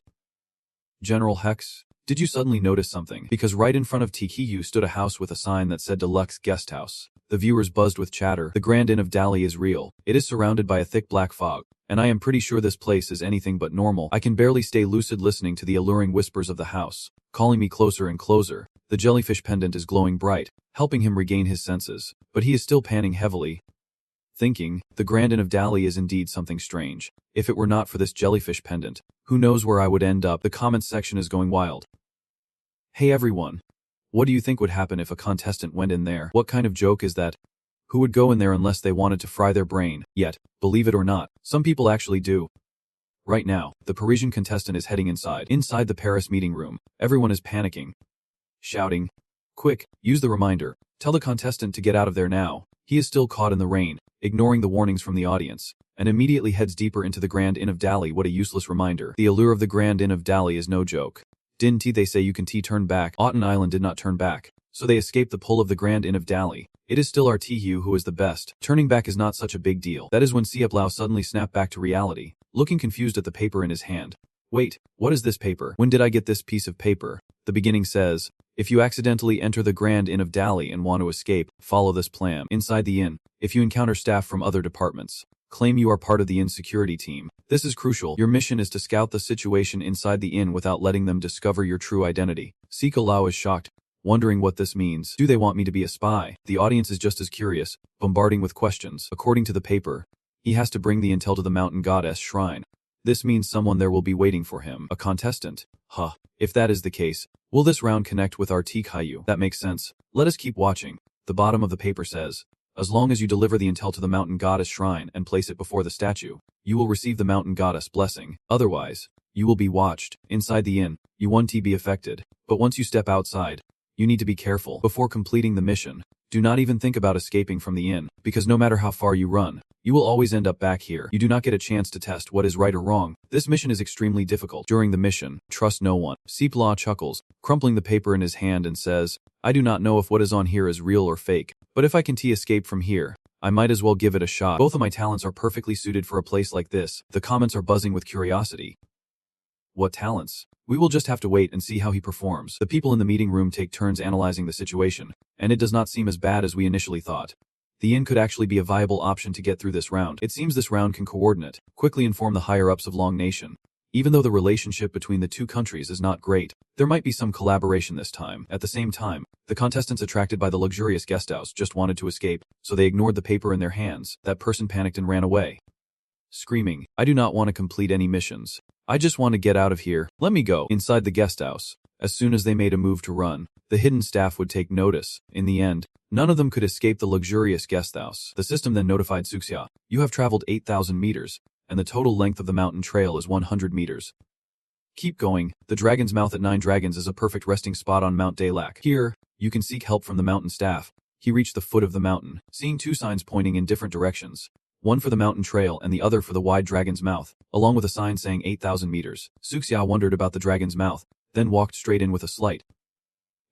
[SPEAKER 1] General Hex, did you suddenly notice something? Because right in front of T-Hugh stood a house with a sign that said Deluxe Guest House. The viewers buzzed with chatter. The Grand Inn of Dali is real. It is surrounded by a thick black fog, and I am pretty sure this place is anything but normal. I can barely stay lucid listening to the alluring whispers of the house, calling me closer and closer. The jellyfish pendant is glowing bright, helping him regain his senses, but he is still panting heavily, thinking, the Grand Inn of Dali is indeed something strange. If it were not for this jellyfish pendant, who knows where I would end up? The comments section is going wild. Hey everyone. What do you think would happen if a contestant went in there? What kind of joke is that? Who would go in there unless they wanted to fry their brain? Yet, believe it or not, some people actually do. Right now, the Parisian contestant is heading inside. Inside the Paris meeting room, everyone is panicking, shouting, quick, use the reminder. Tell the contestant to get out of there now. He is still caught in the rain, ignoring the warnings from the audience, and immediately heads deeper into the Grand Inn of Dali. What a useless reminder. The allure of the Grand Inn of Dali is no joke. Didn't they say you can turn back? Auten Island did not turn back, so they escaped the pull of the Grand Inn of Dali. It is still our Tihu who is the best. Turning back is not such a big deal. That is when Siep Lao suddenly snapped back to reality, looking confused at the paper in his hand. Wait, what is this paper? When did I get this piece of paper? The beginning says, if you accidentally enter the Grand Inn of Dali and want to escape, follow this plan. Inside the inn, if you encounter staff from other departments, claim you are part of the inn security team. This is crucial. Your mission is to scout the situation inside the inn without letting them discover your true identity. Sika Lao is shocked, wondering what this means. Do they want me to be a spy? The audience is just as curious, bombarding with questions. According to the paper, he has to bring the intel to the mountain goddess shrine. This means someone there will be waiting for him. A contestant. Huh. If that is the case, will this round connect with our Tikhayu? That makes sense. Let us keep watching. The bottom of the paper says, as long as you deliver the intel to the mountain goddess shrine and place it before the statue, you will receive the mountain goddess blessing. Otherwise, you will be watched. Inside the inn, you won't be affected. But once you step outside, you need to be careful. Before completing the mission, do not even think about escaping from the inn, because no matter how far you run, you will always end up back here. You do not get a chance to test what is right or wrong. This mission is extremely difficult. During the mission, trust no one. Sipla chuckles, crumpling the paper in his hand and says, I do not know if what is on here is real or fake, but if I can escape from here, I might as well give it a shot. Both of my talents are perfectly suited for a place like this. The comments are buzzing with curiosity. What talents? We will just have to wait and see how he performs. The people in the meeting room take turns analyzing the situation, and it does not seem as bad as we initially thought. The inn could actually be a viable option to get through this round. It seems this round can coordinate, quickly inform the higher-ups of Long Nation. Even though the relationship between the two countries is not great, there might be some collaboration this time. At the same time, the contestants attracted by the luxurious guesthouse just wanted to escape, so they ignored the paper in their hands. That person panicked and ran away, screaming, I do not want to complete any missions. I just want to get out of here. Let me go. Inside the guesthouse, as soon as they made a move to run, the hidden staff would take notice. In the end, none of them could escape the luxurious guesthouse. The system then notified Suxia, you have traveled 8,000 meters, and the total length of the mountain trail is 100 meters. Keep going. The Dragon's Mouth at 9 Dragons is a perfect resting spot on Mount Dalak. Here, you can seek help from the mountain staff. He reached the foot of the mountain, seeing 2 signs pointing in different directions. One for the mountain trail and the other for the wide Dragon's Mouth, along with a sign saying 8,000 meters. Suxia wondered about the Dragon's Mouth, then walked straight in with a slight,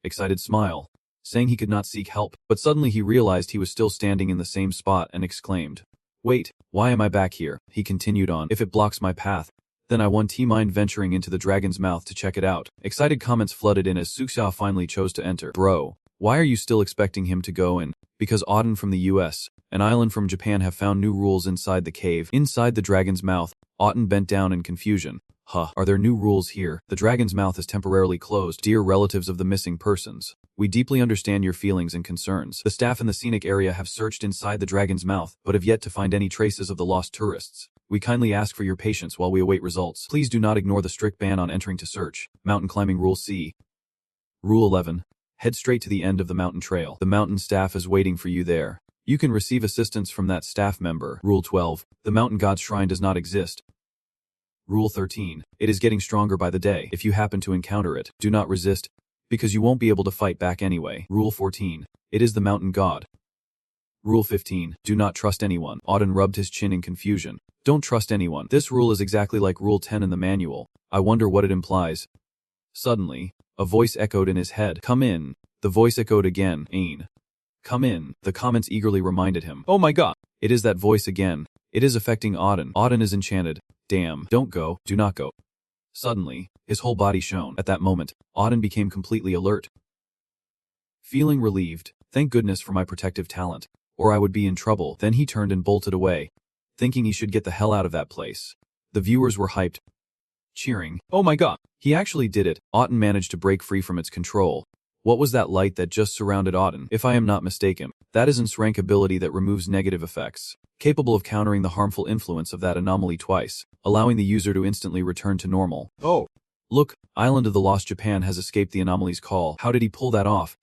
[SPEAKER 1] excited smile, saying he could not seek help. But suddenly he realized he was still standing in the same spot and exclaimed, wait, why am I back here? He continued on, if it blocks my path, then I won't mind venturing into the Dragon's Mouth to check it out. Excited comments flooded in as Suxia finally chose to enter. Bro, why are you still expecting him to go in? Because Auden from the US, and Island from Japan have found new rules inside the cave. Inside the Dragon's Mouth, Auden bent down in confusion. Huh, are there new rules here? The Dragon's Mouth is temporarily closed. Dear relatives of the missing persons, we deeply understand your feelings and concerns. The staff in the scenic area have searched inside the Dragon's Mouth, but have yet to find any traces of the lost tourists. We kindly ask for your patience while we await results. Please do not ignore the strict ban on entering to search. Mountain Climbing Rule C. Rule 11. Head straight to the end of the mountain trail. The mountain staff is waiting for you there. You can receive assistance from that staff member. Rule 12. The mountain god's shrine does not exist. Rule 13. It is getting stronger by the day. If you happen to encounter it, do not resist, because you won't be able to fight back anyway. Rule 14. It is the mountain god. Rule 15. Do not trust anyone. Auden rubbed his chin in confusion. Don't trust anyone. This rule is exactly like Rule 10 in the manual. I wonder what it implies. Suddenly, a voice echoed in his head. Come in. The voice echoed again. Ain. Come in. The comments eagerly reminded him. Oh my god. It is that voice again. It is affecting Auden. Auden is enchanted. Damn. Don't go. Do not go. Suddenly, his whole body shone. At that moment, Auden became completely alert. Feeling relieved, thank goodness for my protective talent, or I would be in trouble. Then he turned and bolted away, thinking he should get the hell out of that place. The viewers were hyped, cheering. Oh my god, he actually did it. Auden managed to break free from its control. What was that light that just surrounded Auden? If I am not mistaken, that is an rank ability that removes negative effects, capable of countering the harmful influence of that anomaly twice, allowing the user to instantly return to normal. Oh. Look, Island of the Lost Japan has escaped the anomaly's call. How did he pull that off?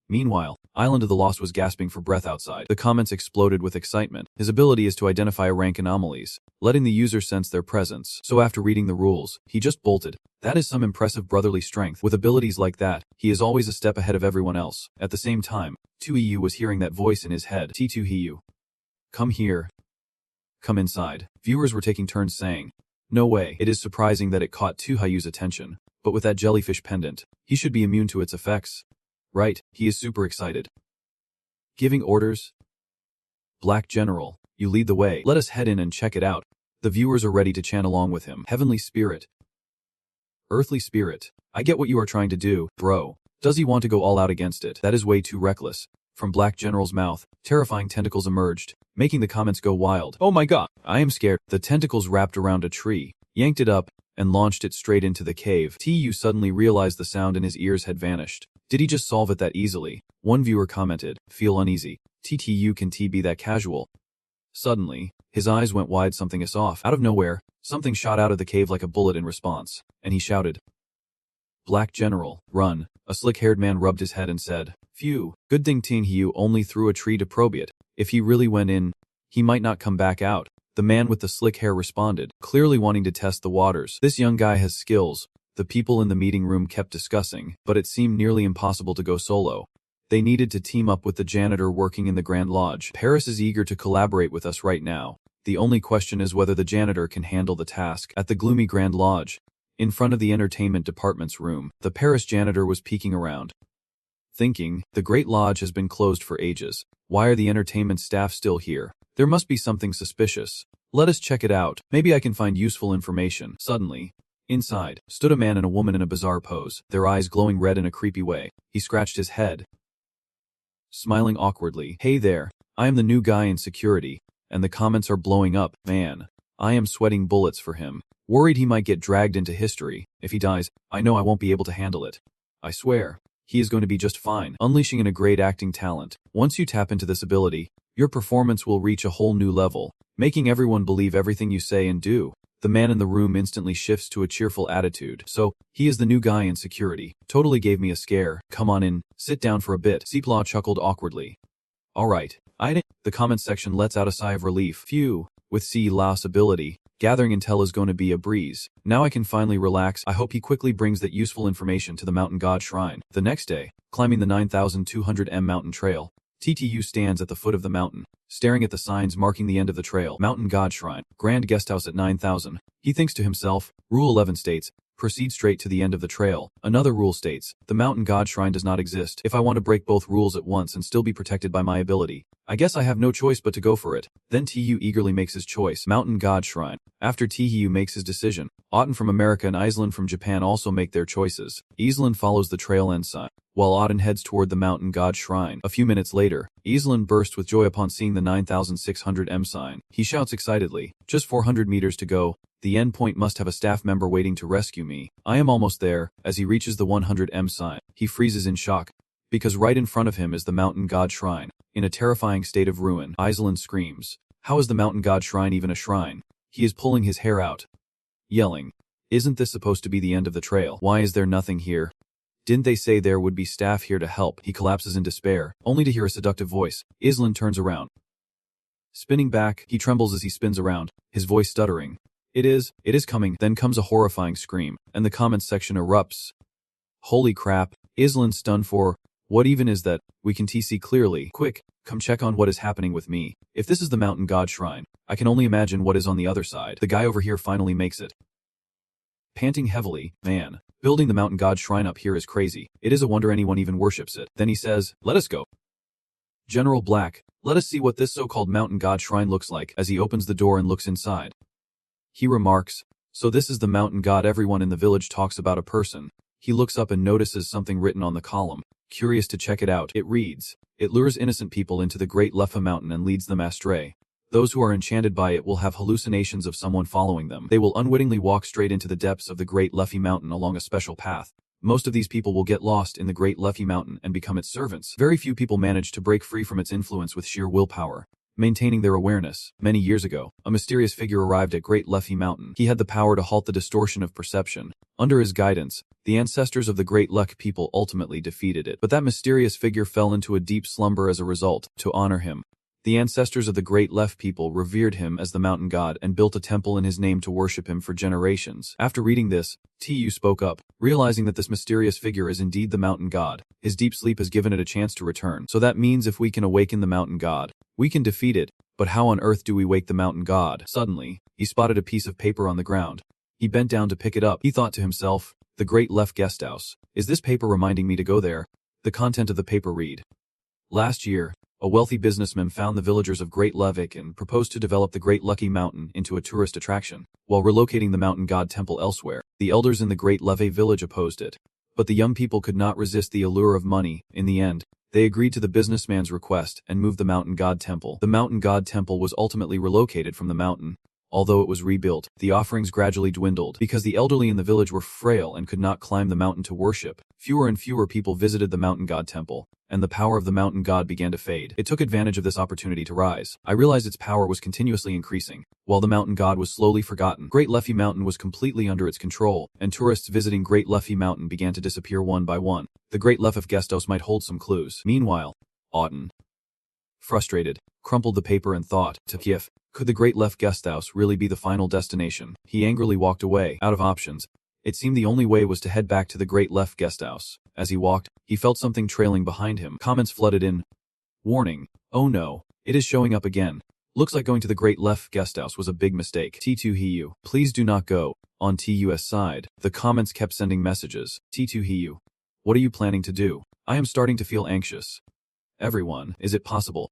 [SPEAKER 1] Meanwhile, Island of the Lost was gasping for breath outside. The comments exploded with excitement. His ability is to identify rank anomalies, letting the user sense their presence. So after reading the rules, he just bolted. That is some impressive brotherly strength. With abilities like that, he is always a step ahead of everyone else. At the same time, 2EU was hearing that voice in his head. T2EU. Come here. Come inside. Viewers were taking turns saying, no way. It is surprising that it caught 2EU's attention, but with that jellyfish pendant, he should be immune to its effects. Right, he is super excited. Giving orders? Black General, you lead the way. Let us head in and check it out. The viewers are ready to chant along with him. Heavenly Spirit. Earthly Spirit. I get what you are trying to do, bro. Does he want to go all out against it? That is way too reckless. From Black General's mouth, terrifying tentacles emerged, making the comments go wild. Oh my god, I am scared. The tentacles wrapped around a tree, yanked it up, and launched it straight into the cave. TU suddenly realized the sound in his ears had vanished. Did he just solve it that easily? One viewer commented, feel uneasy. TTU can T be that casual? Suddenly, his eyes went wide. Something is off. Out of nowhere, something shot out of the cave like a bullet in response, and he shouted, Black General, run. A slick-haired man rubbed his head and said, phew, good thing Ting Hiu only threw a tree to probe it. If he really went in, he might not come back out. The man with the slick hair responded, clearly wanting to test the waters. This young guy has skills. The people in the meeting room kept discussing, but it seemed nearly impossible to go solo. They needed to team up with the janitor working in the Grand Lodge. Paris is eager to collaborate with us right now. The only question is whether the janitor can handle the task. At the gloomy Grand Lodge, in front of the entertainment department's room, the Paris janitor was peeking around, thinking, the Great Lodge has been closed for ages. Why are the entertainment staff still here? There must be something suspicious. Let us check it out. Maybe I can find useful information. Suddenly, inside, stood a man and a woman in a bizarre pose, their eyes glowing red in a creepy way. He scratched his head, smiling awkwardly. Hey there, I am the new guy in security, and the comments are blowing up. Man, I am sweating bullets for him. Worried he might get dragged into history. If he dies, I know I won't be able to handle it. I swear, he is going to be just fine. Unleashing a great acting talent. Once you tap into this ability, your performance will reach a whole new level, making everyone believe everything you say and do. The man in the room instantly shifts to a cheerful attitude. So, he is the new guy in security. Totally gave me a scare. Come on in, sit down for a bit. Seeplaw chuckled awkwardly. Alright, The comment section lets out a sigh of relief. Phew, with C Lao's ability, gathering intel is going to be a breeze. Now I can finally relax. I hope he quickly brings that useful information to the Mountain God Shrine. The next day, climbing the 9,200m mountain trail, TTU stands at the foot of the mountain, staring at the signs marking the end of the trail. Mountain God Shrine, Grand Guesthouse at 9,000. He thinks to himself, Rule 11 states, proceed straight to the end of the trail. Another rule states, the Mountain God Shrine does not exist. If I want to break both rules at once and still be protected by my ability, I guess I have no choice but to go for it. Then TU eagerly makes his choice. Mountain God Shrine. After TU makes his decision, Auden from America and Iceland from Japan also make their choices. Iceland follows the trail end sign, while Auden heads toward the Mountain God Shrine. A few minutes later, Iceland bursts with joy upon seeing the 9,600m sign. He shouts excitedly, just 400 meters to go. The end point must have a staff member waiting to rescue me. I am almost there. As he reaches the 100m sign, he freezes in shock, because right in front of him is the Mountain God Shrine, in a terrifying state of ruin. Iceland screams, how is the Mountain God Shrine even a shrine? He is pulling his hair out, yelling, isn't this supposed to be the end of the trail? Why is there nothing here? Didn't they say there would be staff here to help? He collapses in despair, only to hear a seductive voice. Iceland turns around. Spinning back, he trembles as he spins around, his voice stuttering. It is coming. Then comes a horrifying scream, and the comments section erupts. Holy crap, Iceland stunned for, what even is that? We can see clearly. Quick, come check on what is happening with me. If this is the Mountain God Shrine, I can only imagine what is on the other side. The guy over here finally makes it. Panting heavily, man, building the Mountain God Shrine up here is crazy. It is a wonder anyone even worships it. Then he says, let us go. General Black, let us see what this so-called Mountain God Shrine looks like. As he opens the door and looks inside, he remarks, so this is the mountain god everyone in the village talks about. A person. He looks up and notices something written on the column. Curious to check it out, it reads, it lures innocent people into the Great Lefa Mountain and leads them astray. Those who are enchanted by it will have hallucinations of someone following them. They will unwittingly walk straight into the depths of the Great Lefi Mountain along a special path. Most of these people will get lost in the Great Lefi Mountain and become its servants. Very few people manage to break free from its influence with sheer willpower, maintaining their awareness. Many years ago, a mysterious figure arrived at Great Lefi Mountain. He had the power to halt the distortion of perception. Under his guidance, the ancestors of the Great Luck people ultimately defeated it. But that mysterious figure fell into a deep slumber as a result. To honor him, the ancestors of the Great Left people revered him as the mountain god and built a temple in his name to worship him for generations. After reading this, Tu spoke up, realizing that this mysterious figure is indeed the mountain god. His deep sleep has given it a chance to return. So that means if we can awaken the mountain god, we can defeat it. But how on earth do we wake the mountain god? Suddenly, he spotted a piece of paper on the ground. He bent down to pick it up. He thought to himself, the Great Left Guesthouse. Is this paper reminding me to go there? The content of the paper read, last year, A wealthy businessman found the villagers of Great Levik and proposed to develop the Great Lucky Mountain into a tourist attraction, while relocating the mountain god temple elsewhere. The elders in the Great Leve village opposed it. But the young people could not resist the allure of money. In the end, they agreed to the businessman's request and moved the mountain god temple. The mountain god temple was ultimately relocated from the mountain. Although it was rebuilt, the offerings gradually dwindled because the elderly in the village were frail and could not climb the mountain to worship. Fewer and fewer people visited the mountain god temple, and the power of the mountain god began to fade. It took advantage of this opportunity to rise. I realized its power was continuously increasing, while the mountain god was slowly forgotten. Great Leffy Mountain was completely under its control, and tourists visiting Great Leffy Mountain began to disappear one by one. The Great Leffy Guesthouse might hold some clues. Meanwhile, Auden, frustrated, crumpled the paper and thought, Kiev, could the Great Left Guesthouse really be the final destination? He angrily walked away, out of options. It seemed the only way was to head back to the Great Left Guesthouse. As he walked, he felt something trailing behind him. Comments flooded in. Warning. Oh no. It is showing up again. Looks like going to the Great Left Guesthouse was a big mistake. T2 Hiu. Please do not go. On TUS side, the comments kept sending messages. T2 Hiu. What are you planning to do? I am starting to feel anxious. Everyone, is it possible?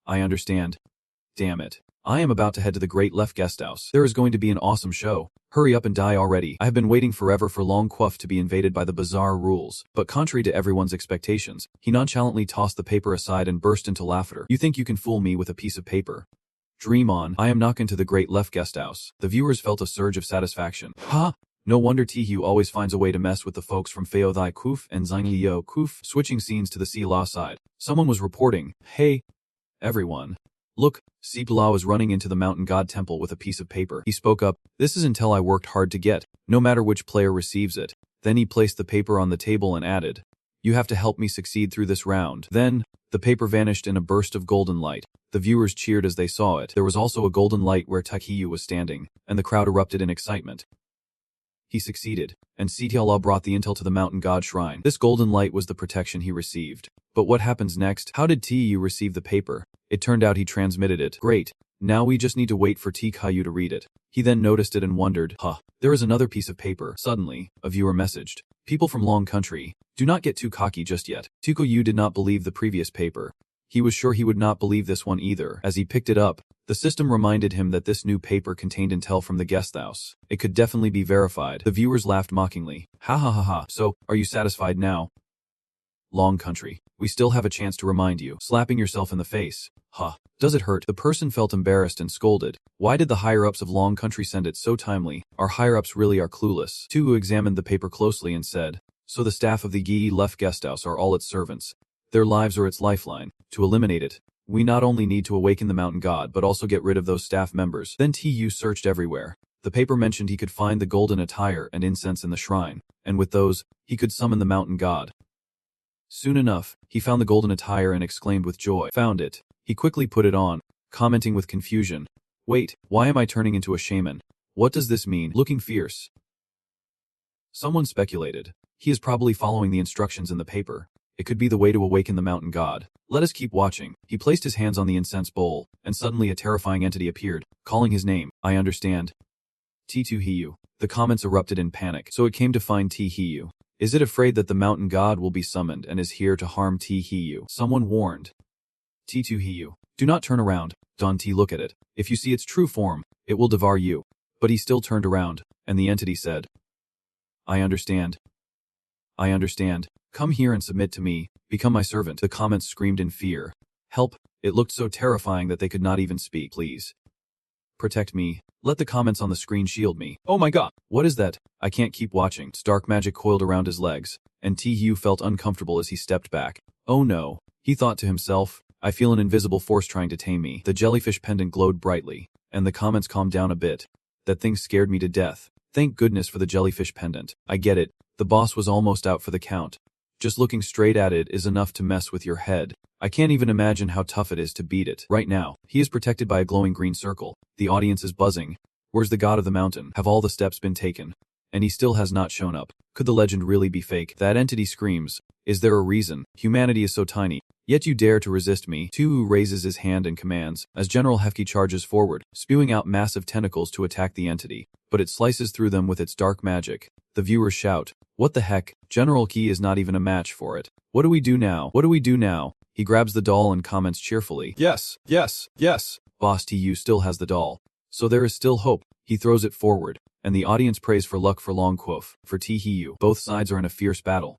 [SPEAKER 1] I understand. Damn it. I am about to head to the Great Left Guesthouse. There is going to be an awesome show. Hurry up and die already. I have been waiting forever for Long Quoth to be invaded by the bizarre rules. But contrary to everyone's expectations, he nonchalantly tossed the paper aside and burst into laughter. You think you can fool me with a piece of paper? Dream on. I am knocking to the Great Left Guesthouse. The viewers felt a surge of satisfaction. Ha! No wonder Tihu always finds a way to mess with the folks from Feo Thai Kuf and Zhang Kuf. Switching scenes to the Si La side. Someone was reporting, hey, everyone. Look, Si La was running into the mountain god temple with a piece of paper. He spoke up, this is intel I worked hard to get, no matter which player receives it. Then he placed the paper on the table and added, you have to help me succeed through this round. Then, the paper vanished in a burst of golden light. The viewers cheered as they saw it. There was also a golden light where Takiyu was standing, and the crowd erupted in excitement. He succeeded, and Sitiala brought the intel to the mountain god shrine. This golden light was the protection he received. But what happens next? How did Tiyu receive the paper? It turned out he transmitted it. Great. Now we just need to wait for Tikayu to read it. He then noticed it and wondered, there is another piece of paper. Suddenly, a viewer messaged, people from Long Country, do not get too cocky just yet. Tikoyu did not believe the previous paper. He was sure he would not believe this one either. As he picked it up, the system reminded him that this new paper contained intel from the guesthouse. It could definitely be verified. The viewers laughed mockingly. Ha ha ha ha. So, are you satisfied now? Long Country, we still have a chance to remind you. Slapping yourself in the face. Does it hurt? The person felt embarrassed and scolded. Why did the higher-ups of Long Country send it so timely? Our higher-ups really are clueless. Tu examined the paper closely and said, so the staff of the Yi Left Guesthouse are all its servants. Their lives are its lifeline. To eliminate it, we not only need to awaken the mountain god but also get rid of those staff members. Then Tu searched everywhere. The paper mentioned he could find the golden attire and incense in the shrine, and with those, he could summon the mountain god. Soon enough, he found the golden attire and exclaimed with joy. Found it. He quickly put it on, commenting with confusion. Wait, why am I turning into a shaman? What does this mean? Looking fierce. Someone speculated. He is probably following the instructions in the paper. It could be the way to awaken the mountain god. Let us keep watching. He placed his hands on the incense bowl, and suddenly a terrifying entity appeared, calling his name. I understand. T2 Hiu. The comments erupted in panic. So it came to find T Hiu. Is it afraid that the mountain god will be summoned and is here to harm T Hiu? Someone warned. T2 Hiu. Do not turn around. Don T look at it. If you see its true form, it will devour you. But he still turned around, and the entity said, I understand. I understand. Come here and submit to me. Become my servant. The comments screamed in fear. Help. It looked so terrifying that they could not even speak. Please. Protect me. Let the comments on the screen shield me. Oh my god. What is that? I can't keep watching. Dark magic coiled around his legs, and T.U. felt uncomfortable as he stepped back. Oh no. He thought to himself, I feel an invisible force trying to tame me. The jellyfish pendant glowed brightly, and the comments calmed down a bit. That thing scared me to death. Thank goodness for the jellyfish pendant. I get it. The boss was almost out for the count. Just looking straight at it is enough to mess with your head. I can't even imagine how tough it is to beat it. Right now, he is protected by a glowing green circle. The audience is buzzing. Where's the god of the mountain? Have all the steps been taken? And he still has not shown up. Could the legend really be fake? That entity screams. Is there a reason? Humanity is so tiny. Yet you dare to resist me. Tu raises his hand and commands, as General Hefki charges forward, spewing out massive tentacles to attack the entity. But it slices through them with its dark magic. The viewers shout, what the heck? General Ki is not even a match for it. What do we do now? What do we do now? He grabs the doll and comments cheerfully, "Yes, yes, yes." Boss TU still has the doll. So there is still hope. He throws it forward, and the audience prays for luck for Long Quof. For TU, both sides are in a fierce battle.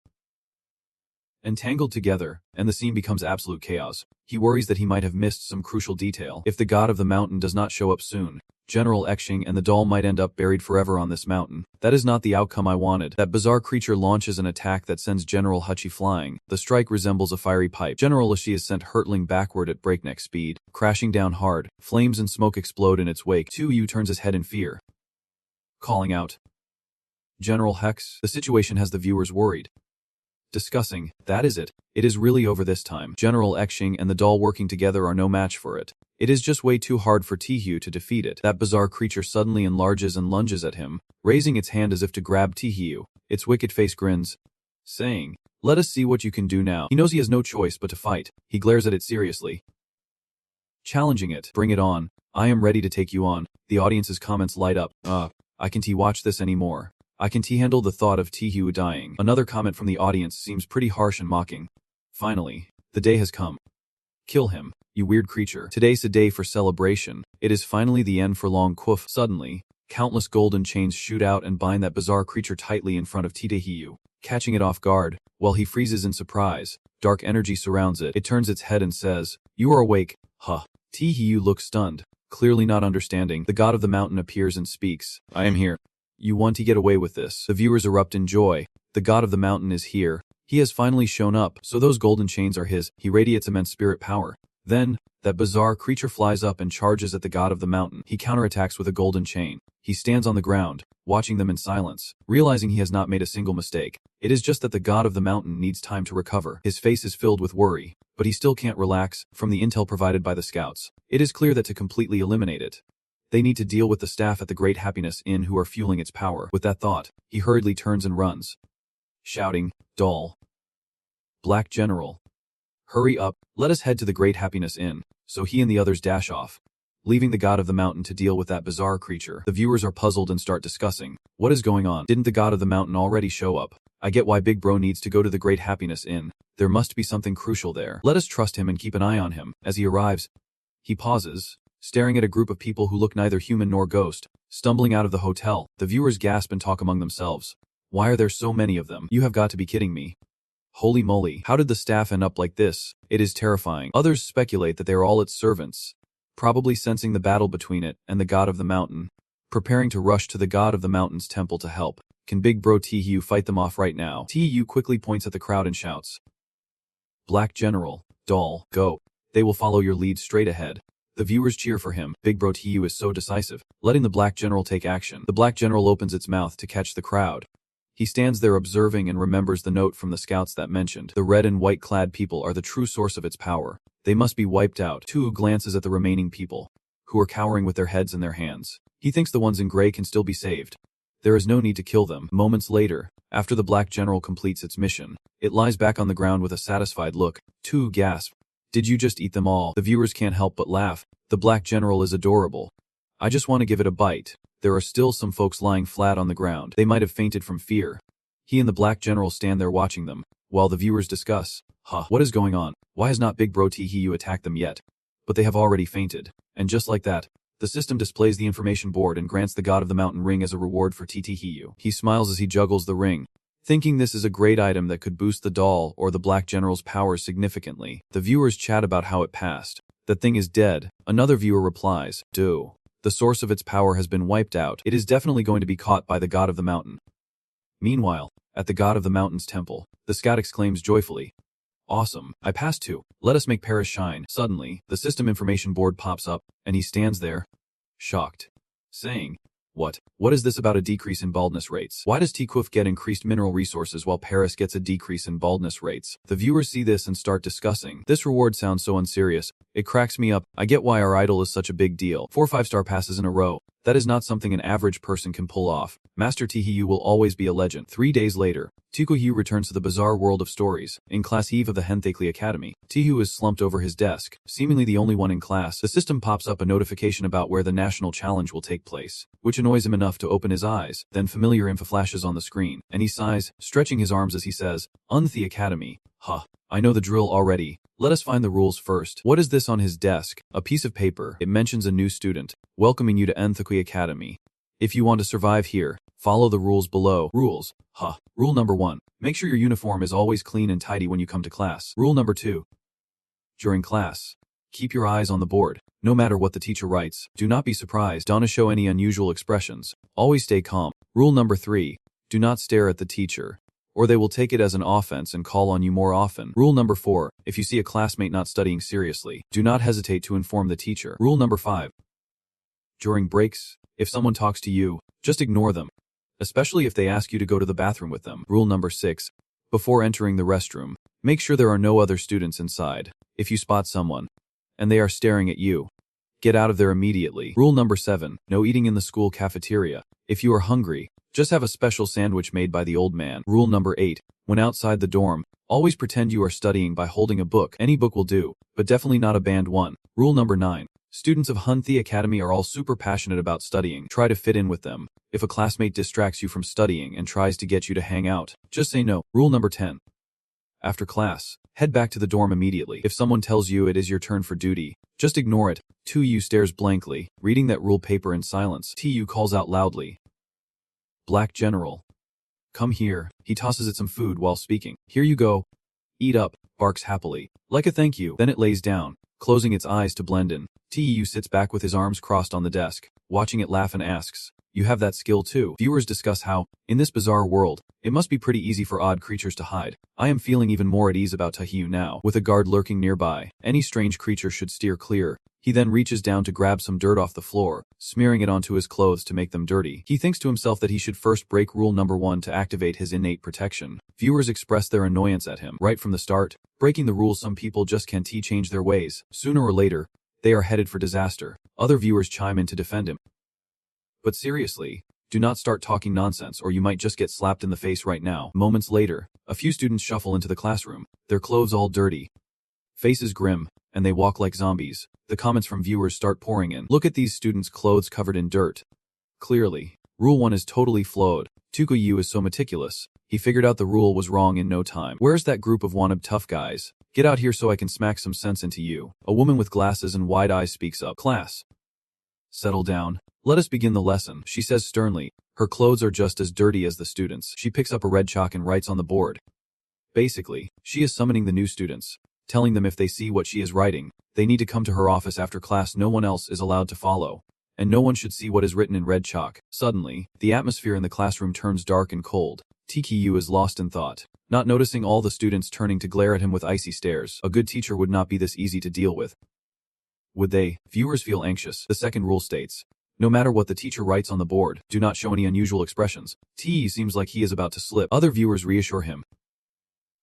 [SPEAKER 1] Entangled together, and the scene becomes absolute chaos. He worries that he might have missed some crucial detail. If the god of the mountain does not show up soon, General Exing and the doll might end up buried forever on this mountain. That is not the outcome I wanted. That bizarre creature launches an attack that sends General Huchi flying. The strike resembles a fiery pipe. General Huchi is sent hurtling backward at breakneck speed, crashing down hard. Flames and smoke explode in its wake. Tu turns his head in fear, calling out, "General Hex." The situation has the viewers worried. Discussing, that is it. It is really over this time. General Exing and the doll working together are no match for it. It is just way too hard for Tihu to defeat it. That bizarre creature suddenly enlarges and lunges at him, raising its hand as if to grab Tihu. Its wicked face grins, saying, "Let us see what you can do now." He knows he has no choice but to fight. He glares at it seriously, challenging it. "Bring it on. I am ready to take you on." The audience's comments light up. I can't watch this anymore. I can't handle the thought of Tihu dying. Another comment from the audience seems pretty harsh and mocking. Finally, the day has come. Kill him, you weird creature. Today's a day for celebration. It is finally the end for Long Quof. Suddenly, countless golden chains shoot out and bind that bizarre creature tightly in front of Tihu, catching it off guard. While he freezes in surprise, dark energy surrounds it. It turns its head and says, "You are awake, huh?" Tihu looks stunned, clearly not understanding. The god of the mountain appears and speaks, "I am here. You want to get away with this." The viewers erupt in joy. The god of the mountain is here. He has finally shown up, so those golden chains are his. He radiates immense spirit power. Then, that bizarre creature flies up and charges at the god of the mountain. He counterattacks with a golden chain. He stands on the ground, watching them in silence, realizing he has not made a single mistake. It is just that the god of the mountain needs time to recover. His face is filled with worry, but he still can't relax. From the intel provided by the scouts, it is clear that to completely eliminate it, they need to deal with the staff at the Great Happiness Inn who are fueling its power. With that thought, he hurriedly turns and runs, shouting, "Doll! Black General! Hurry up, let us head to the Great Happiness Inn." So he and the others dash off, leaving the god of the mountain to deal with that bizarre creature. The viewers are puzzled and start discussing, what is going on? Didn't the god of the mountain already show up? I get why Big Bro needs to go to the Great Happiness Inn. There must be something crucial there. Let us trust him and keep an eye on him. As he arrives, he pauses, staring at a group of people who look neither human nor ghost, stumbling out of the hotel. The viewers gasp and talk among themselves. Why are there so many of them? You have got to be kidding me. Holy moly, how did the staff end up like this? It is terrifying. Others speculate that they are all its servants, probably sensing the battle between it and the god of the mountain, preparing to rush to the god of the mountain's temple to help. Can Big Bro Tu fight them off right now? Tu quickly points at the crowd and shouts, "Black General, Doll, go. They will follow your lead straight ahead." The viewers cheer for him. Big Bro Tu is so decisive, letting the Black General take action. The Black General opens its mouth to catch the crowd. He stands there observing and remembers the note from the scouts that mentioned the red and white clad people are the true source of its power. They must be wiped out. Tu glances at the remaining people, who are cowering with their heads in their hands. He thinks the ones in gray can still be saved. There is no need to kill them. Moments later, after the Black General completes its mission, it lies back on the ground with a satisfied look. Tu gasps, "Did you just eat them all?" The viewers can't help but laugh. The Black General is adorable. I just want to give it a bite. There are still some folks lying flat on the ground. They might have fainted from fear. He and the Black General stand there watching them, while the viewers discuss, what is going on? Why has not Big Bro Tu attacked them yet? But they have already fainted. And just like that, the system displays the information board and grants the god of the mountain ring as a reward for TTHU. He smiles as he juggles the ring, thinking this is a great item that could boost the doll or the Black General's powers significantly. The viewers chat about how it passed. That thing is dead. Another viewer replies, "Do. The source of its power has been wiped out. It is definitely going to be caught by the god of the mountain." Meanwhile, at the god of the mountain's temple, the scout exclaims joyfully, "Awesome, I passed too. Let us make Paris shine." Suddenly, the system information board pops up, and he stands there, shocked, saying, What is this about a decrease in baldness rates? Why does Tiquif get increased mineral resources while Paris gets a decrease in baldness rates? The viewers see this and start discussing. This reward sounds so unserious. It cracks me up. I get why our idol is such a big deal. 4 5-star passes in a row. That is not something an average person can pull off. Master Tihiyu will always be a legend. 3 days later, Tikuyu returns to the bizarre world of stories. In class eve of the Henthekli Academy, Tihu is slumped over his desk, seemingly the only one in class. The system pops up a notification about where the national challenge will take place, which annoys him enough to open his eyes. Then familiar info flashes on the screen, and he sighs, stretching his arms as he says, "Unthi Academy. Huh. I know the drill already. Let us find the rules first. What is this on his desk? A piece of paper. It mentions a new student, welcoming you to Enthukui Academy. If you want to survive here, follow the rules below. Rules. Rule number 1. Make sure your uniform is always clean and tidy when you come to class. Rule number 2. During class, keep your eyes on the board. No matter what the teacher writes, do not be surprised. Don't show any unusual expressions. Always stay calm. Rule number 3. Do not stare at the teacher, or they will take it as an offense and call on you more often. Rule number 4. If you see a classmate not studying seriously, do not hesitate to inform the teacher. Rule number 5. During breaks, if someone talks to you, just ignore them, especially if they ask you to go to the bathroom with them. Rule number 6. Before entering the restroom, make sure there are no other students inside. If you spot someone, and they are staring at you, get out of there immediately. Rule number 7. No eating in the school cafeteria. If you are hungry, just have a special sandwich made by the old man. Rule number 8. When outside the dorm, always pretend you are studying by holding a book. Any book will do, but definitely not a banned one. Rule number 9. Students of Hunthi Academy are all super passionate about studying. Try to fit in with them. If a classmate distracts you from studying and tries to get you to hang out, just say no. Rule number 10. After class, head back to the dorm immediately. If someone tells you it is your turn for duty, just ignore it. 2U stares blankly, reading that rule paper in silence. TU calls out loudly. Black General. Come here. He tosses it some food while speaking. Here you go. Eat up, barks happily, like a thank you. Then it lays down, closing its eyes to blend in. TU sits back with his arms crossed on the desk, watching it laugh and asks, you have that skill too. Viewers discuss how, in this bizarre world, it must be pretty easy for odd creatures to hide. I am feeling even more at ease about Tahiyu now. With a guard lurking nearby, any strange creature should steer clear. He then reaches down to grab some dirt off the floor, smearing it onto his clothes to make them dirty. He thinks to himself that he should first break rule number 1 to activate his innate protection. Viewers express their annoyance at him. Right from the start, breaking the rules, some people just can't change their ways. Sooner or later, they are headed for disaster. Other viewers chime in to defend him. But seriously, do not start talking nonsense or you might just get slapped in the face right now. Moments later, a few students shuffle into the classroom, their clothes all dirty, faces grim, and they walk like zombies. The comments from viewers start pouring in. Look at these students' clothes covered in dirt. Clearly, Rule 1 is totally flawed. Tukuyu is so meticulous. He figured out the rule was wrong in no time. Where's that group of wannabe tough guys? Get out here so I can smack some sense into you. A woman with glasses and wide eyes speaks up. Class, settle down. Let us begin the lesson, she says sternly. Her clothes are just as dirty as the students. She picks up a red chalk and writes on the board. Basically, she is summoning the new students, telling them if they see what she is writing, they need to come to her office after class. No one else is allowed to follow, and no one should see what is written in red chalk. Suddenly, the atmosphere in the classroom turns dark and cold. TKU is lost in thought, not noticing all the students turning to glare at him with icy stares. A good teacher would not be this easy to deal with. Would they? Viewers feel anxious. The second rule states, no matter what the teacher writes on the board, do not show any unusual expressions. T seems like he is about to slip. Other viewers reassure him.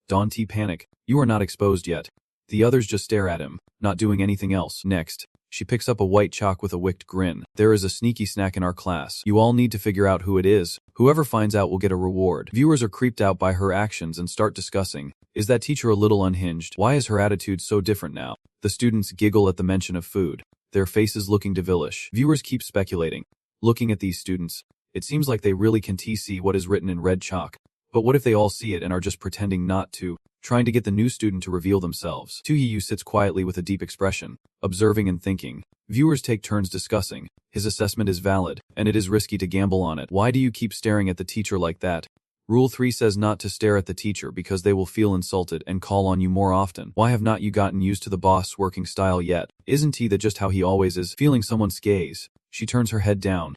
[SPEAKER 1] Don't panic. You are not exposed yet. The others just stare at him, not doing anything else. Next, she picks up a white chalk with a wicked grin. There is a sneaky snack in our class. You all need to figure out who it is. Whoever finds out will get a reward. Viewers are creeped out by her actions and start discussing. Is that teacher a little unhinged? Why is her attitude so different now? The students giggle at the mention of food, their faces looking devilish. Viewers keep speculating. Looking at these students, it seems like they really can see what is written in red chalk. But what if they all see it and are just pretending not to, trying to get the new student to reveal themselves? Tuhiyu sits quietly with a deep expression, observing and thinking. Viewers take turns discussing. His assessment is valid, and it is risky to gamble on it. Why do you keep staring at the teacher like that? Rule 3 says not to stare at the teacher because they will feel insulted and call on you more often. Why have not you gotten used to the boss working style yet? Isn't he that just how he always is? Feeling someone's gaze, she turns her head down,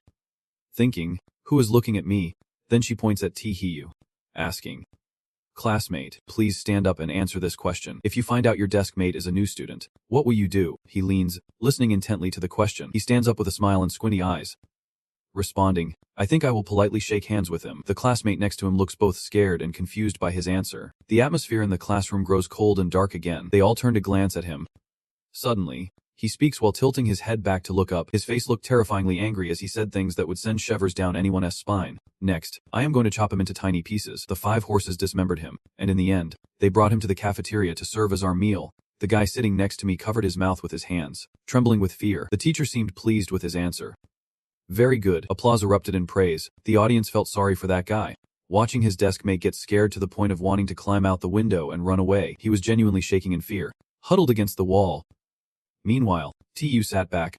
[SPEAKER 1] thinking, who is looking at me? Then she points at Tuhiyu, asking, classmate, please stand up and answer this question. If you find out your desk mate is a new student, what will you do? He leans, listening intently to the question. He stands up with a smile and squinty eyes, responding, I think I will politely shake hands with him. The classmate next to him looks both scared and confused by his answer. The atmosphere in the classroom grows cold and dark again. They all turn to glance at him. Suddenly, he speaks while tilting his head back to look up. His face looked terrifyingly angry as he said things that would send shivers down anyone's spine. Next, I am going to chop him into tiny pieces. The 5 horses dismembered him, and in the end, they brought him to the cafeteria to serve as our meal. The guy sitting next to me covered his mouth with his hands, trembling with fear. The teacher seemed pleased with his answer. Very good. Applause erupted in praise. The audience felt sorry for that guy. Watching his desk mate get scared to the point of wanting to climb out the window and run away, he was genuinely shaking in fear. huddled against the wall. Meanwhile, TU sat back,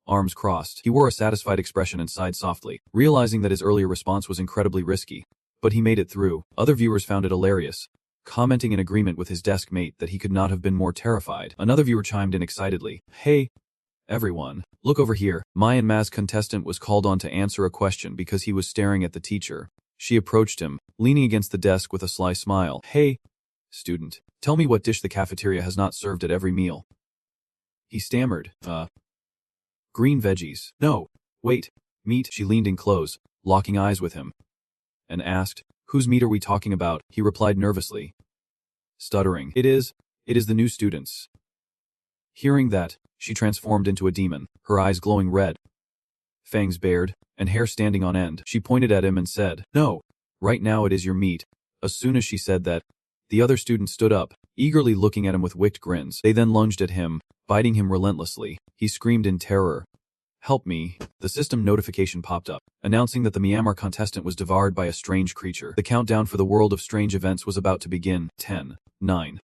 [SPEAKER 1] arms crossed. He wore a satisfied expression and sighed softly, realizing that his earlier response was incredibly risky. But he made it through. Other viewers found it hilarious, commenting in agreement with his desk mate that he could not have been more terrified. Another viewer chimed in excitedly, "Hey, everyone, look over here." Myanmar's contestant was called on to answer a question because he was staring at the teacher. She approached him, leaning against the desk with a sly smile. "Hey, student, tell me what dish the cafeteria has not served at every meal." He stammered, green veggies. "No, wait, meat." She leaned in close, locking eyes with him, and asked, "Whose meat are we talking about?" He replied nervously, stuttering, It is the new students." Hearing that, she transformed into a demon, her eyes glowing red, fangs bared, and hair standing on end. She pointed at him and said, "No, right now it is your meat." As soon as she said that, the other students stood up, eagerly looking at him with wicked grins. They then lunged at him, biting him relentlessly. He screamed in terror, "Help me." The system notification popped up, announcing that the Myanmar contestant was devoured by a strange creature. The countdown for the world of strange events was about to begin. 10, 9,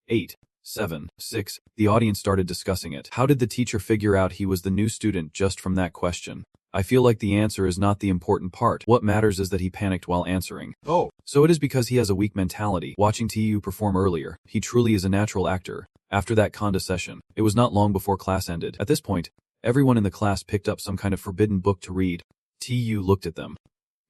[SPEAKER 1] 8, 7, 6. The audience started discussing it. How did the teacher figure out he was the new student just from that question? I feel like the answer is not the important part. What matters is that he panicked while answering. Oh, so it is because he has a weak mentality. Watching TU perform earlier, he truly is a natural actor. After that condescension, it was not long before class ended. At this point, everyone in the class picked up some kind of forbidden book to read. TU looked at them,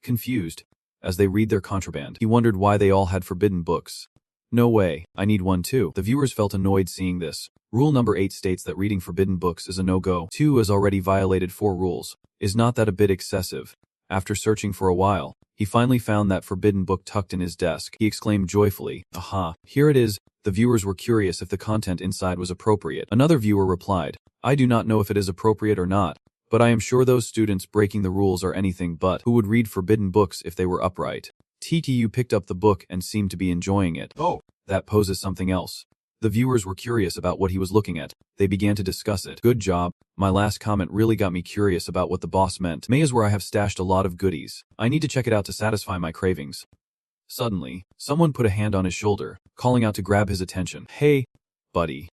[SPEAKER 1] confused, as they read their contraband. He wondered why they all had forbidden books. "No way, I need one too." The viewers felt annoyed seeing this. Rule number 8 states that reading forbidden books is a no-go. 2 has already violated 4 rules. Is not that a bit excessive? After searching for a while, he finally found that forbidden book tucked in his desk. He exclaimed joyfully, "Aha, here it is." The viewers were curious if the content inside was appropriate. Another viewer replied, "I do not know if it is appropriate or not, but I am sure those students breaking the rules are anything but who would read forbidden books if they were upright." TTU picked up the book and seemed to be enjoying it. "Oh, that poses something else." The viewers were curious about what he was looking at. They began to discuss it. "Good job. My last comment really got me curious about what the boss meant. May is where I have stashed a lot of goodies. I need to check it out to satisfy my cravings." Suddenly, someone put a hand on his shoulder, calling out to grab his attention. "Hey, buddy,"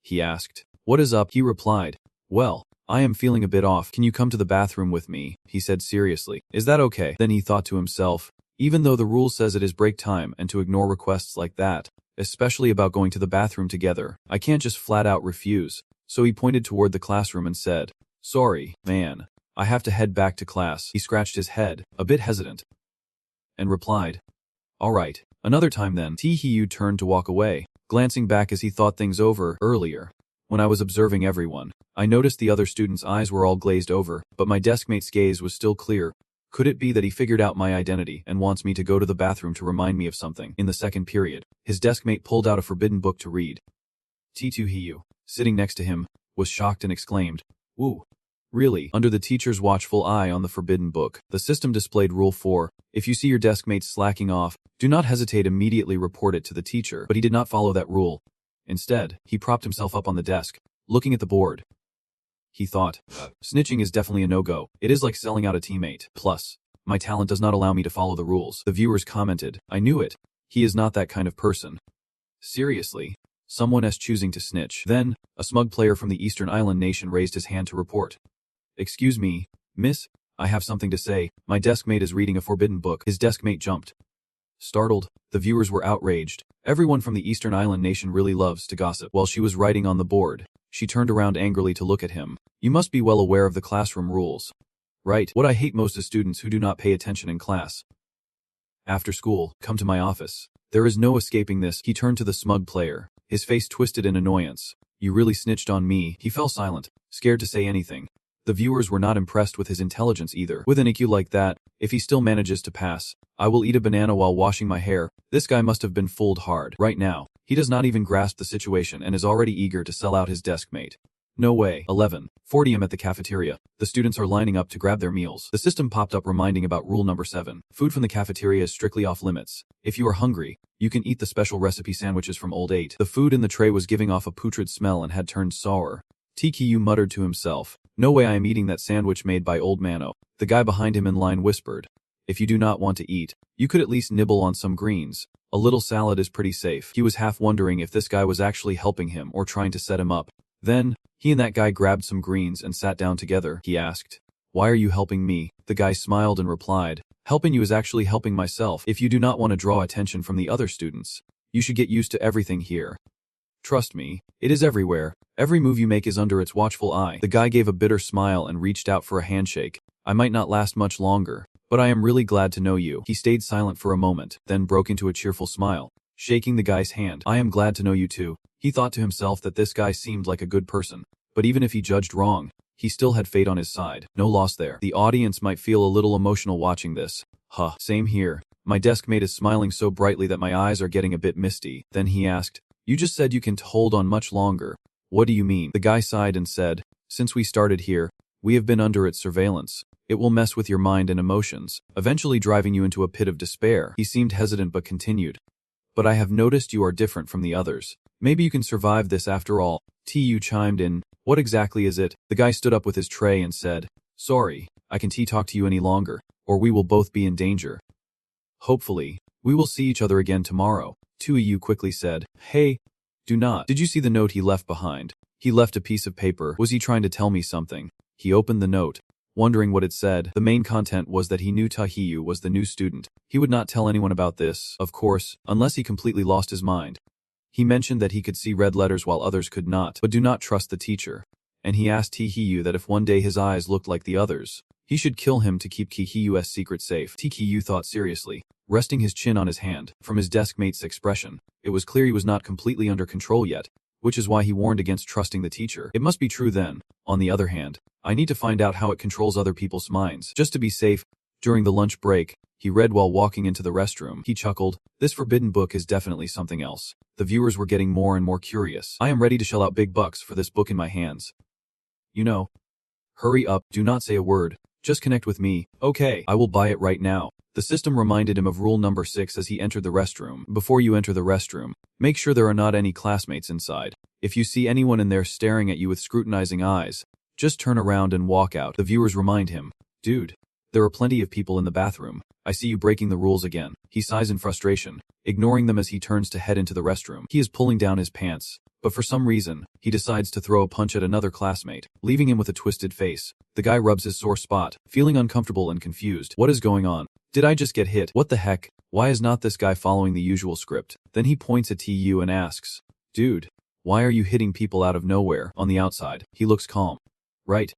[SPEAKER 1] he asked. "What is up?" He replied, "Well, I am feeling a bit off. Can you come to the bathroom with me?" He said seriously. "Is that okay?" Then he thought to himself, even though the rule says it is break time and to ignore requests like that, especially about going to the bathroom together, I can't just flat out refuse. So he pointed toward the classroom and said, "Sorry, man. I have to head back to class." He scratched his head, a bit hesitant, and replied, "All right, another time then." Tee turned to walk away, glancing back as he thought things over. "Earlier, when I was observing everyone, I noticed the other students' eyes were all glazed over, but my deskmate's gaze was still clear. Could it be that he figured out my identity and wants me to go to the bathroom to remind me of something?" In the second period, his deskmate pulled out a forbidden book to read. T2 sitting next to him, was shocked and exclaimed, "Ooh, really?" Under the teacher's watchful eye on the forbidden book, the system displayed Rule 4. If you see your deskmate slacking off, do not hesitate, immediately report it to the teacher. But he did not follow that rule. Instead, he propped himself up on the desk, looking at the board. He thought, snitching is definitely a no-go. It is like selling out a teammate. Plus, my talent does not allow me to follow the rules. The viewers commented, "I knew it. He is not that kind of person." Seriously, someone is choosing to snitch. Then, a smug player from the Eastern Island nation raised his hand to report. "Excuse me, miss, I have something to say. My deskmate is reading a forbidden book." His deskmate jumped. Startled, the viewers were outraged. Everyone from the Eastern Island nation really loves to gossip. While she was writing on the board, she turned around angrily to look at him. "You must be well aware of the classroom rules. Right? What I hate most is students who do not pay attention in class. After school, come to my office. There is no escaping this." He turned to the smug player, his face twisted in annoyance. "You really snitched on me." He fell silent, scared to say anything. The viewers were not impressed with his intelligence either. "With an IQ like that, if he still manages to pass, I will eat a banana while washing my hair. This guy must have been fooled hard." Right now, he does not even grasp the situation and is already eager to sell out his deskmate. No way. 11:40 am at the cafeteria. The students are lining up to grab their meals. The system popped up reminding about rule number 7. Food from the cafeteria is strictly off limits. If you are hungry, you can eat the special recipe sandwiches from Old 8. The food in the tray was giving off a putrid smell and had turned sour. TQ muttered to himself, "No way I am eating that sandwich made by Old Mano." The guy behind him in line whispered, "If you do not want to eat, you could at least nibble on some greens. A little salad is pretty safe. He was half wondering if this guy was actually helping him or trying to set him up. Then, he and that guy grabbed some greens and sat down together. He asked, "Why are you helping me?" The guy smiled and replied, "Helping you is actually helping myself. If you do not want to draw attention from the other students, you should get used to everything here. Trust me, it is everywhere. Every move you make is under its watchful eye." The guy gave a bitter smile and reached out for a handshake. "I might not last much longer, but I am really glad to know you." He stayed silent for a moment, then broke into a cheerful smile, shaking the guy's hand. "I am glad to know you too." He thought to himself that this guy seemed like a good person, but even if he judged wrong, he still had fate on his side. No loss there. The audience might feel a little emotional watching this. Same here. My desk mate is smiling so brightly that my eyes are getting a bit misty. Then he asked, "You just said you can hold on much longer. What do you mean?" The guy sighed and said, "Since we started here, we have been under its surveillance. It will mess with your mind and emotions, eventually driving you into a pit of despair." He seemed hesitant but continued, "But I have noticed you are different from the others. Maybe you can survive this after all." Tu chimed in, "What exactly is it?" The guy stood up with his tray and said, "Sorry, I can't talk to you any longer, or we will both be in danger. Hopefully, we will see each other again tomorrow." Tu quickly said, "Hey, do not. Did you see the note he left behind?" He left a piece of paper. Was he trying to tell me something? He opened the note, wondering what it said. The main content was that he knew Tahiyu was the new student. He would not tell anyone about this, of course, unless he completely lost his mind. He mentioned that he could see red letters while others could not, but do not trust the teacher. And he asked Tahiyu that if one day his eyes looked like the others, he should kill him to keep Kihiyu's secret safe. Tahiyu thought seriously, resting his chin on his hand. From his desk mate's expression, it was clear he was not completely under control yet, which is why he warned against trusting the teacher. It must be true then. On the other hand, I need to find out how it controls other people's minds, just to be safe. During the lunch break, he read while walking into the restroom. He chuckled, "This forbidden book is definitely something else." The viewers were getting more and more curious. "I am ready to shell out big bucks for this book in my hands. You know. Hurry up, do not say a word. Just connect with me. Okay, I will buy it right now." The system reminded him of rule number 6 as he entered the restroom. Before you enter the restroom, make sure there are not any classmates inside. If you see anyone in there staring at you with scrutinizing eyes, just turn around and walk out. The viewers remind him, "Dude, there are plenty of people in the bathroom. I see you breaking the rules again." He sighs in frustration, ignoring them as he turns to head into the restroom. He is pulling down his pants, but for some reason, he decides to throw a punch at another classmate, leaving him with a twisted face. The guy rubs his sore spot, feeling uncomfortable and confused. What is going on? Did I just get hit? What the heck? Why is not this guy following the usual script? Then he points at Tu and asks, "Dude, why are you hitting people out of nowhere?" On the outside, he looks calm. Right.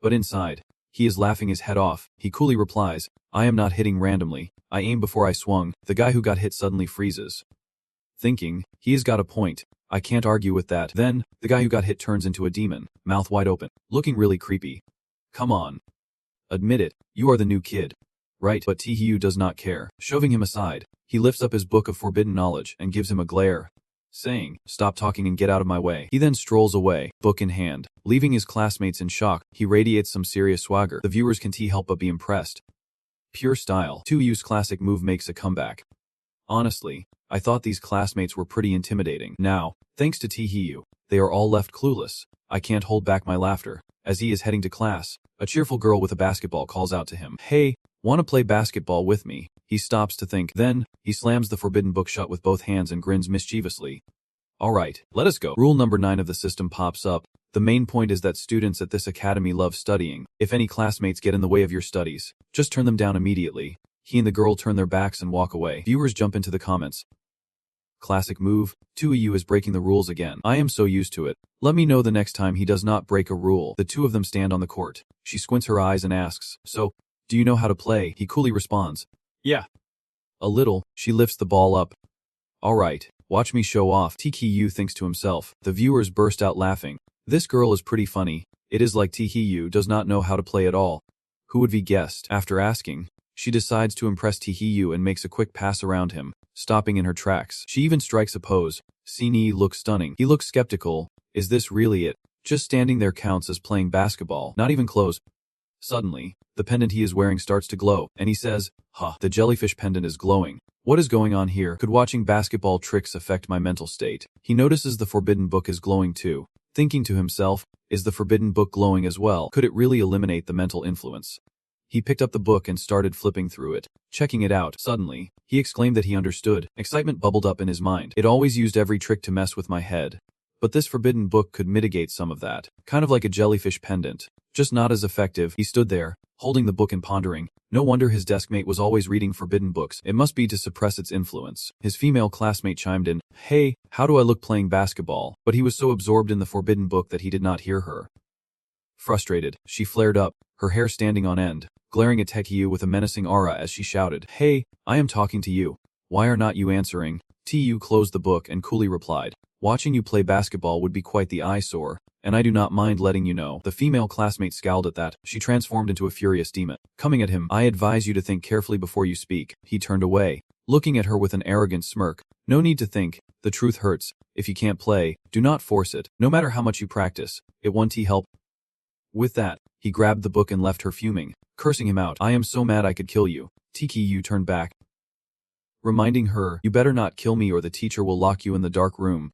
[SPEAKER 1] But inside, he is laughing his head off. He coolly replies, "I am not hitting randomly. I aimed before I swung." The guy who got hit suddenly freezes, thinking, he has got a point. I can't argue with that. Then, the guy who got hit turns into a demon, mouth wide open, looking really creepy. "Come on. Admit it, you are the new kid. Right?" But Tahiyu does not care. Shoving him aside, he lifts up his book of forbidden knowledge and gives him a glare, saying, "Stop talking and get out of my way." He then strolls away, book in hand, leaving his classmates in shock. He radiates some serious swagger. The viewers can't help but be impressed. Pure style. Tuyu's classic move makes a comeback. Honestly, I thought these classmates were pretty intimidating. Now, thanks to Tahiyu, they are all left clueless. I can't hold back my laughter. As he is heading to class, a cheerful girl with a basketball calls out to him, "Hey, want to play basketball with me?" He stops to think. Then, he slams the forbidden book shut with both hands and grins mischievously. "Alright, let us go." Rule number 9 of the system pops up. The main point is that students at this academy love studying. If any classmates get in the way of your studies, just turn them down immediately. He and the girl turn their backs and walk away. Viewers jump into the comments. Classic move. Tuiyu is breaking the rules again. I am so used to it. Let me know the next time he does not break a rule. The two of them stand on the court. She squints her eyes and asks, "So, do you know how to play?" He coolly responds, "Yeah. A little." She lifts the ball up. "Alright, watch me show off." Tkiyu thinks to himself. The viewers burst out laughing. This girl is pretty funny. It is like Tkiyu does not know how to play at all. Who would be guessed? After asking, she decides to impress Tkiyu and makes a quick pass around him, stopping in her tracks. She even strikes a pose. Sini looks stunning. He looks skeptical. Is this really it? Just standing there counts as playing basketball. Not even close. Suddenly, the pendant he is wearing starts to glow, and he says, the jellyfish pendant is glowing. What is going on here? Could watching basketball tricks affect my mental state? He notices the forbidden book is glowing too. Thinking to himself, is the forbidden book glowing as well? Could it really eliminate the mental influence? He picked up the book and started flipping through it, checking it out. Suddenly, he exclaimed that he understood. Excitement bubbled up in his mind. It always used every trick to mess with my head. But this forbidden book could mitigate some of that. Kind of like a jellyfish pendant. Just not as effective. He stood there, holding the book and pondering. No wonder his deskmate was always reading forbidden books. It must be to suppress its influence. His female classmate chimed in, "Hey, how do I look playing basketball?" But he was so absorbed in the forbidden book that he did not hear her. Frustrated, she flared up, her hair standing on end, glaring at Taekyoo with a menacing aura as she shouted, "Hey, I am talking to you. Why are not you answering?" Taekyoo closed the book and coolly replied, "Watching you play basketball would be quite the eyesore, and I do not mind letting you know." The female classmate scowled at that. She transformed into a furious demon. Coming at him, "I advise you to think carefully before you speak." He turned away, looking at her with an arrogant smirk. "No need to think. The truth hurts. If you can't play, do not force it. No matter how much you practice, it won't help." With that, he grabbed the book and left her fuming, cursing him out. "I am so mad I could kill you." Taekyoo turned back, reminding her, "You better not kill me or the teacher will lock you in the dark room."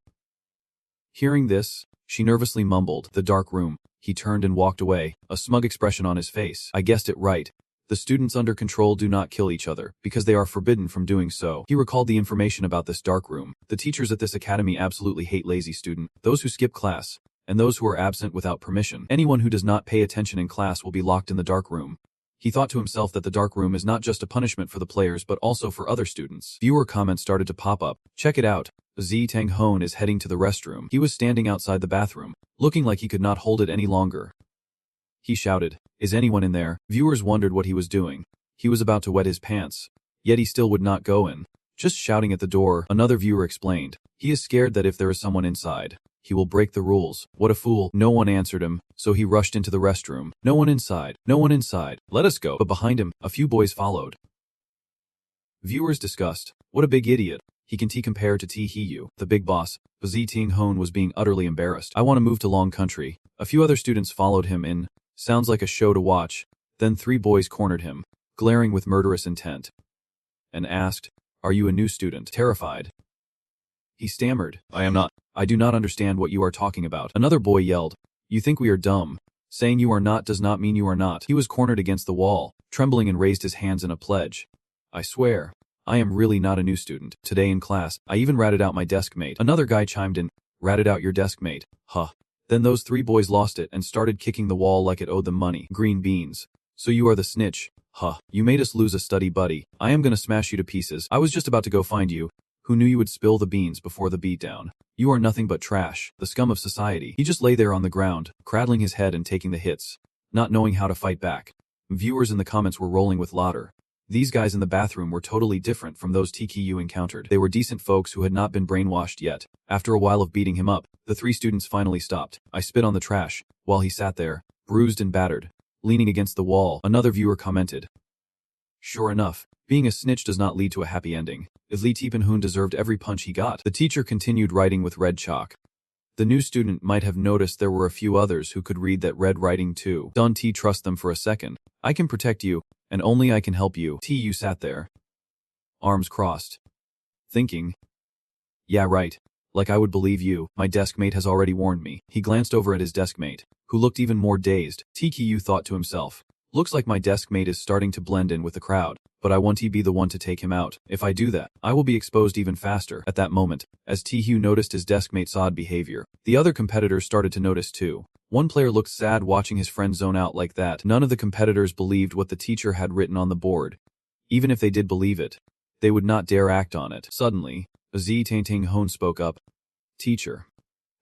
[SPEAKER 1] Hearing this, she nervously mumbled, "The dark room." He turned and walked away, a smug expression on his face. I guessed it right. The students under control do not kill each other, because they are forbidden from doing so. He recalled the information about this dark room. The teachers at this academy absolutely hate lazy students, those who skip class, and those who are absent without permission. Anyone who does not pay attention in class will be locked in the dark room. He thought to himself that the dark room is not just a punishment for the players but also for other students. Viewer comments started to pop up. "Check it out. Z Tang-hoon is heading to the restroom." He was standing outside the bathroom, looking like he could not hold it any longer. He shouted, "Is anyone in there?" Viewers wondered what he was doing. He was about to wet his pants. Yet he still would not go in. Just shouting at the door, another viewer explained. He is scared that if there is someone inside, he will break the rules. What a fool. No one answered him, so he rushed into the restroom. "No one inside. No one inside. Let us go." But behind him, a few boys followed. Viewers discussed, "What a big idiot. He can compare to Taekyoo, the big boss." Z Ting-hoon was being utterly embarrassed. "I want to move to Long Country." A few other students followed him in. Sounds like a show to watch. Then 3 boys cornered him, glaring with murderous intent, and asked, "Are you a new student?" Terrified, he stammered, "I am not. I do not understand what you are talking about." Another boy yelled, "You think we are dumb? Saying you are not does not mean you are not." He was cornered against the wall, trembling and raised his hands in a pledge. "I swear, I am really not a new student. Today in class, I even ratted out my deskmate." Another guy chimed in, "Ratted out your deskmate? Huh." Then those 3 boys lost it and started kicking the wall like it owed them money. Green beans. "So you are the snitch? Huh. You made us lose a study buddy. I am gonna smash you to pieces. I was just about to go find you. Who knew you would spill the beans before the beatdown? You are nothing but trash, the scum of society." He just lay there on the ground, cradling his head and taking the hits, not knowing how to fight back. Viewers in the comments were rolling with laughter. These guys in the bathroom were totally different from those Taekyoo encountered. They were decent folks who had not been brainwashed yet. After a while of beating him up, the 3 students finally stopped. "I spit on the trash," while he sat there, bruised and battered, leaning against the wall. Another viewer commented, "Sure enough, being a snitch does not lead to a happy ending. Lee Tae-hoon deserved every punch he got." The teacher continued writing with red chalk. The new student might have noticed there were a few others who could read that red writing too. "Don't trust them for a second. I can protect you, and only I can help you." Taekyoo sat there, arms crossed, thinking, "Yeah, right. Like I would believe you. My deskmate has already warned me." He glanced over at his deskmate, who looked even more dazed. Taekyoo thought to himself, "Looks like my deskmate is starting to blend in with the crowd, but I want to be the one to take him out. If I do that, I will be exposed even faster." At that moment, as Taekyoo noticed his deskmate's odd behavior, the other competitors started to notice too. One player looked sad watching his friend zone out like that. None of the competitors believed what the teacher had written on the board. Even if they did believe it, they would not dare act on it. Suddenly, Z Tang-hoon spoke up. "Teacher,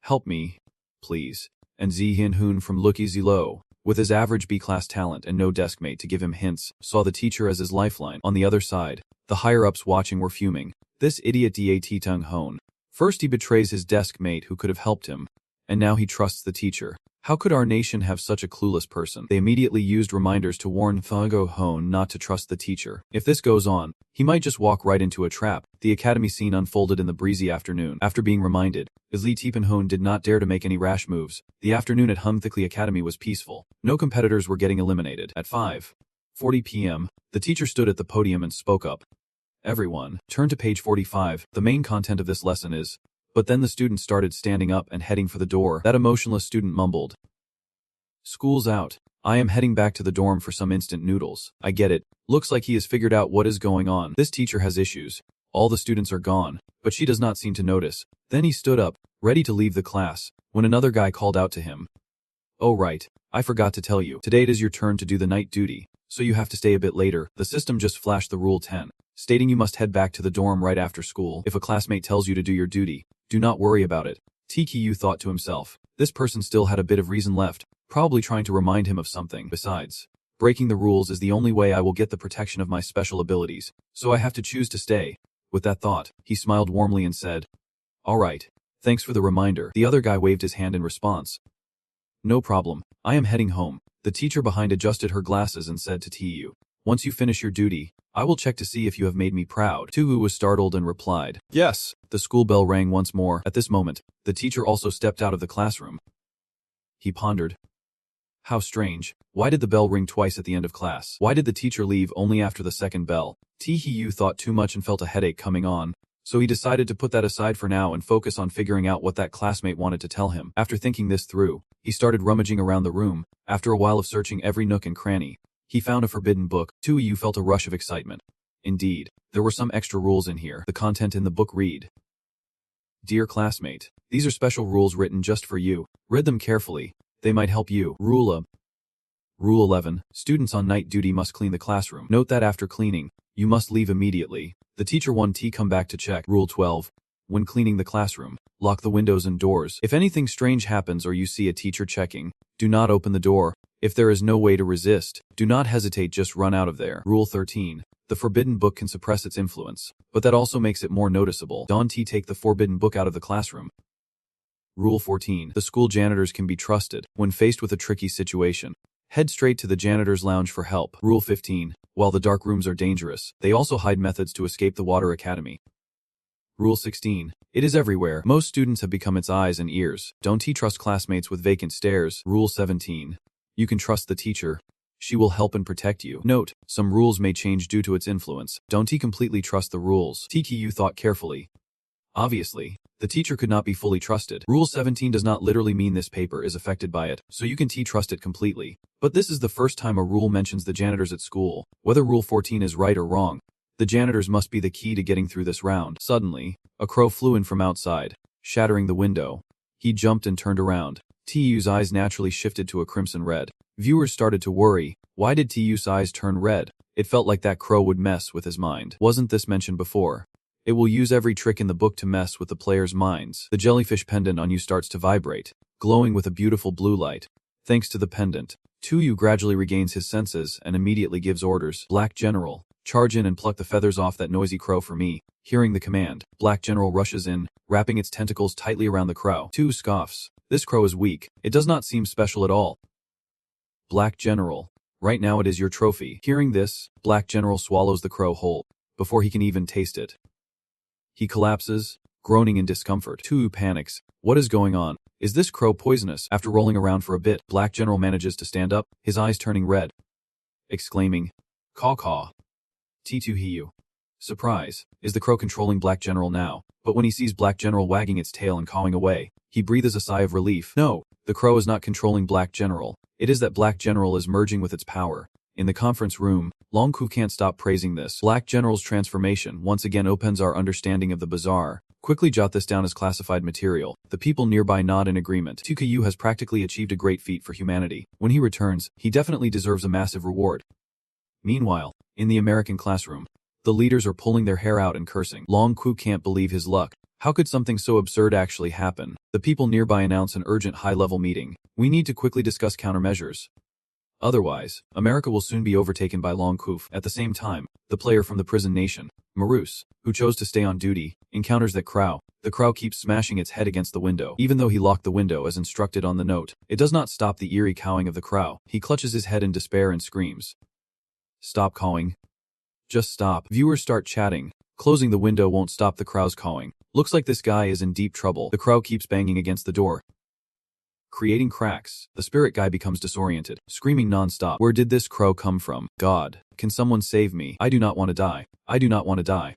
[SPEAKER 1] help me, please." And Z Hin-hoon from Looky Zilo, with his average B-class talent and no deskmate to give him hints, saw the teacher as his lifeline. On the other side, the higher-ups watching were fuming. This idiot Dat Tang-hoon. First he betrays his deskmate who could have helped him, and now he trusts the teacher. How could our nation have such a clueless person? They immediately used reminders to warn Tang-hoon not to trust the teacher. If this goes on, he might just walk right into a trap. The academy scene unfolded in the breezy afternoon. After being reminded, Lee Tae-hoon did not dare to make any rash moves. The afternoon at Humthickley Academy was peaceful. No competitors were getting eliminated. At 5:40 p.m., the teacher stood at the podium and spoke up. "Everyone, turn to page 45. The main content of this lesson is..." But then the students started standing up and heading for the door. That emotionless student mumbled, School's out. I am heading back to the dorm for some instant noodles. I get it. Looks like he has figured out what is going on. This teacher has issues. All the students are gone, but she does not seem to notice. Then he stood up, ready to leave the class, when another guy called out to him. Oh right, I forgot to tell you. Today it is your turn to do the night duty, so you have to stay a bit later. The system just flashed the Rule 10, stating you must head back to the dorm right after school. If a classmate tells you to do your duty, do not worry about it. TKU thought to himself. This person still had a bit of reason left, probably trying to remind him of something. Besides, breaking the rules is the only way I will get the protection of my special abilities, so I have to choose to stay. With that thought, he smiled warmly and said, "All right, thanks for the reminder." The other guy waved his hand in response. "No problem, I am heading home." The teacher behind adjusted her glasses and said to Tu, "Once you finish your duty, I will check to see if you have made me proud." Tu was startled and replied, "Yes." The school bell rang once more. At this moment, the teacher also stepped out of the classroom. He pondered. How strange. Why did the bell ring twice at the end of class? Why did the teacher leave only after the second bell? Tu thought too much and felt a headache coming on, so he decided to put that aside for now and focus on figuring out what that classmate wanted to tell him. After thinking this through, he started rummaging around the room. After a while of searching every nook and cranny, he found a forbidden book. Tu felt a rush of excitement. Indeed, there were some extra rules in here. The content in the book read, "Dear classmate, these are special rules written just for you. Read them carefully. They might help you. Rule 11. Students on night duty must clean the classroom. Note that after cleaning, you must leave immediately. The teacher 1T come back to check. Rule 12. When cleaning the classroom, lock the windows and doors. If anything strange happens or you see a teacher checking, do not open the door. If there is no way to resist, do not hesitate, just run out of there. Rule 13. The forbidden book can suppress its influence, but that also makes it more noticeable. Don't take the forbidden book out of the classroom. Rule 14. The school janitors can be trusted. When faced with a tricky situation, head straight to the janitor's lounge for help. Rule 15. While the dark rooms are dangerous, they also hide methods to escape the water academy. Rule 16. It is everywhere. Most students have become its eyes and ears. Don't trust classmates with vacant stares. Rule 17. You can trust the teacher. She will help and protect you. Note, some rules may change due to its influence. Don't completely trust the rules. TKU thought carefully. Obviously, the teacher could not be fully trusted. Rule 17 does not literally mean this paper is affected by it, so you can trust it completely. But this is the first time a rule mentions the janitors at school. Whether Rule 14 is right or wrong, the janitors must be the key to getting through this round. Suddenly, a crow flew in from outside, shattering the window. He jumped and turned around. Tu's eyes naturally shifted to a crimson red. Viewers started to worry. Why did Tu's eyes turn red? It felt like that crow would mess with his mind. Wasn't this mentioned before? It will use every trick in the book to mess with the players' minds. The jellyfish pendant on you starts to vibrate, glowing with a beautiful blue light. Thanks to the pendant, Tu gradually regains his senses and immediately gives orders. Black General, charge in and pluck the feathers off that noisy crow for me. Hearing the command, Black General rushes in, wrapping its tentacles tightly around the crow. Tu scoffs. This crow is weak. It does not seem special at all. Black General, right now it is your trophy. Hearing this, Black General swallows the crow whole, before he can even taste it. He collapses, groaning in discomfort. Tu panics. What is going on? Is this crow poisonous? After rolling around for a bit, Black General manages to stand up, his eyes turning red, exclaiming, "Caw caw." T2 Surprise. Is the crow controlling Black General now? But when he sees Black General wagging its tail and cawing away, he breathes a sigh of relief. No, the crow is not controlling Black General. It is that Black General is merging with its power. In the conference room, Longku can't stop praising this. Black General's transformation once again opens our understanding of the bizarre. Quickly jot this down as classified material. The people nearby nod in agreement. TKU has practically achieved a great feat for humanity. When he returns, he definitely deserves a massive reward. Meanwhile, in the American classroom, the leaders are pulling their hair out and cursing. Longku can't believe his luck. How could something so absurd actually happen? The people nearby announce an urgent high-level meeting. We need to quickly discuss countermeasures. Otherwise, America will soon be overtaken by Longku. At the same time, the player from the prison nation, Marus, who chose to stay on duty, encounters that crow. The crow keeps smashing its head against the window. Even though he locked the window as instructed on the note, it does not stop the eerie cawing of the crow. He clutches his head in despair and screams. Stop cawing. Just stop. Viewers start chatting. Closing the window won't stop the crow's cawing. Looks like this guy is in deep trouble. The crow keeps banging against the door, creating cracks. The spirit guy becomes disoriented, screaming non-stop. Where did this crow come from? God, can someone save me? I do not want to die. I do not want to die.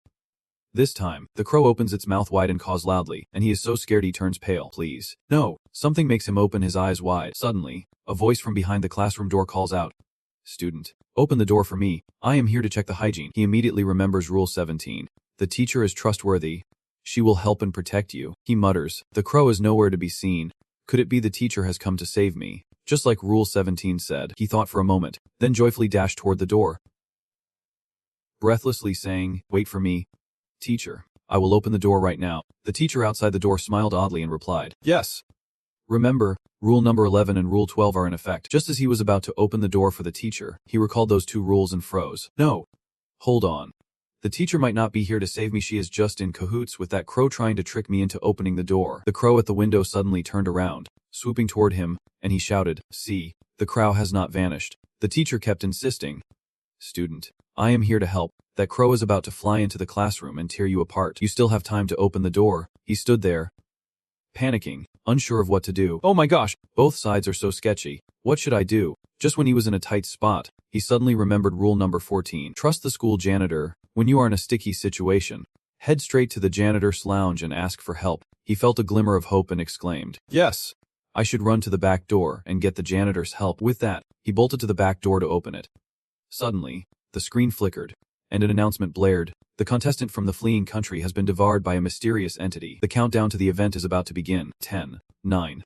[SPEAKER 1] This time, the crow opens its mouth wide and caws loudly, and he is so scared he turns pale. Please. No. Something makes him open his eyes wide. Suddenly, A voice from behind the classroom door calls out, "Student, open the door for me. I am here to check the hygiene." He immediately remembers Rule 17. The teacher is trustworthy. She will help and protect you. He mutters, "The crow is nowhere to be seen. Could it be the teacher has come to save me?" Just like Rule 17 said. He thought for a moment, then joyfully dashed toward the door, breathlessly saying, "Wait for me. Teacher, I will open the door right now." The teacher outside the door smiled oddly and replied, "Yes." Remember, Rule number 11 and Rule 12 are in effect. Just as he was about to open the door for the teacher, he recalled those two rules and froze. No. Hold on. The teacher might not be here to save me. She is just in cahoots with that crow trying to trick me into opening the door. The crow at the window suddenly turned around, swooping toward him, and he shouted, "See, the crow has not vanished." The teacher kept insisting, "Student, I am here to help. That crow is about to fly into the classroom and tear you apart. You still have time to open the door." He stood there, panicking, unsure of what to do. Oh my gosh, both sides are so sketchy. What should I do? Just when he was in a tight spot, he suddenly remembered Rule number 14. Trust the school janitor. When you are in a sticky situation, head straight to the janitor's lounge and ask for help. He felt a glimmer of hope and exclaimed, "Yes, I should run to the back door and get the janitor's help." With that, he bolted to the back door to open it. Suddenly, the screen flickered, and an announcement blared. The contestant from the fleeing country has been devoured by a mysterious entity. The countdown to the event is about to begin. 10, 9,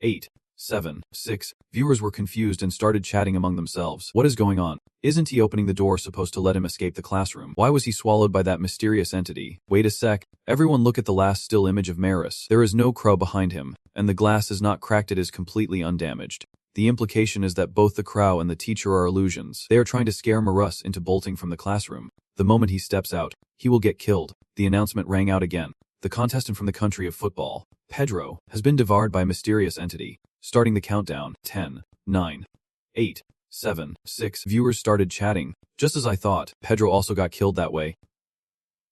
[SPEAKER 1] 8, 7, 6. Viewers were confused and started chatting among themselves. What is going on? Isn't he opening the door supposed to let him escape the classroom? Why was he swallowed by that mysterious entity? Wait a sec. Everyone look at the last still image of Maris. There is no crow behind him, and the glass is not cracked. It is completely undamaged. The implication is that both the crow and the teacher are illusions. They are trying to scare Maris into bolting from the classroom. The moment he steps out, he will get killed. The announcement rang out again. The contestant from the country of football, Pedro, has been devoured by a mysterious entity. Starting the countdown, 10, 9, 8, 7, 6. Viewers started chatting. Just as I thought, Pedro also got killed that way.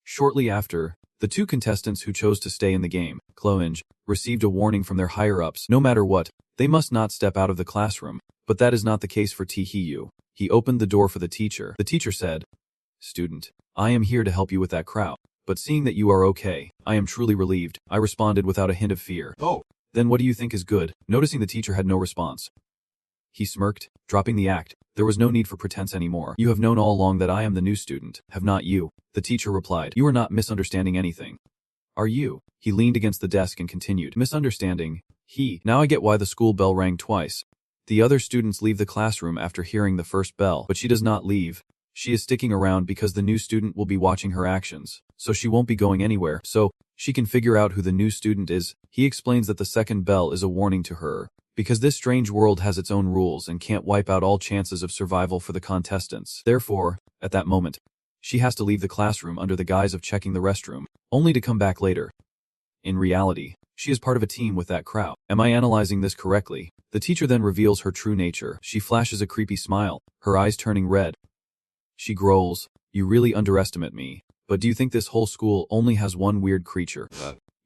[SPEAKER 1] Shortly after, the two contestants who chose to stay in the game, Chloe, received a warning from their higher-ups. No matter what, they must not step out of the classroom. But that is not the case for Taehyung. He opened the door for the teacher. The teacher said, "Student, I am here to help you with that crow. But seeing that you are okay, I am truly relieved." I responded without a hint of fear. "Oh, then what do you think is good?" Noticing the teacher had no response, he smirked, dropping the act. There was no need for pretense anymore. "You have known all along that I am the new student, have not you?" The teacher replied. "You are not misunderstanding anything, are you?" He leaned against the desk and continued, "Misunderstanding? Now I get why the school bell rang twice. The other students leave the classroom after hearing the first bell, but she does not leave. She is sticking around because the new student will be watching her actions, so she won't be going anywhere, so she can figure out who the new student is." He explains that the second bell is a warning to her, because this strange world has its own rules and can't wipe out all chances of survival for the contestants. Therefore, at that moment, she has to leave the classroom under the guise of checking the restroom, only to come back later. In reality, she is part of a team with that crow. Am I analyzing this correctly? The teacher then reveals her true nature. She flashes a creepy smile, her eyes turning red. She growls, "You really underestimate me. But do you think this whole school only has one weird creature?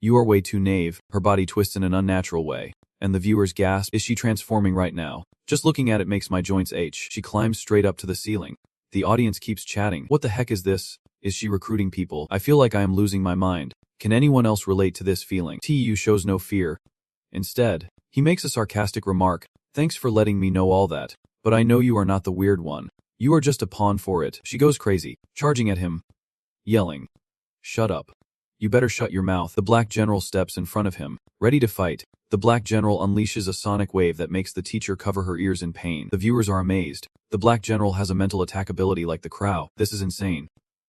[SPEAKER 1] You are way too naive." Her body twists in an unnatural way, and the viewers gasp, "Is she transforming right now? Just looking at it makes my joints ache." She climbs straight up to the ceiling. The audience keeps chatting. "What the heck is this? Is she recruiting people? I feel like I am losing my mind. Can anyone else relate to this feeling?" Tu shows no fear. Instead, he makes a sarcastic remark, "Thanks for letting me know all that, but I know you are not the weird one. You are just a pawn for it." She goes crazy, charging at him, yelling, "Shut up. You better shut your mouth." The black general steps in front of him, ready to fight. The black general unleashes a sonic wave that makes the teacher cover her ears in pain. The viewers are amazed. The black general has a mental attack ability like the crow. This is insane.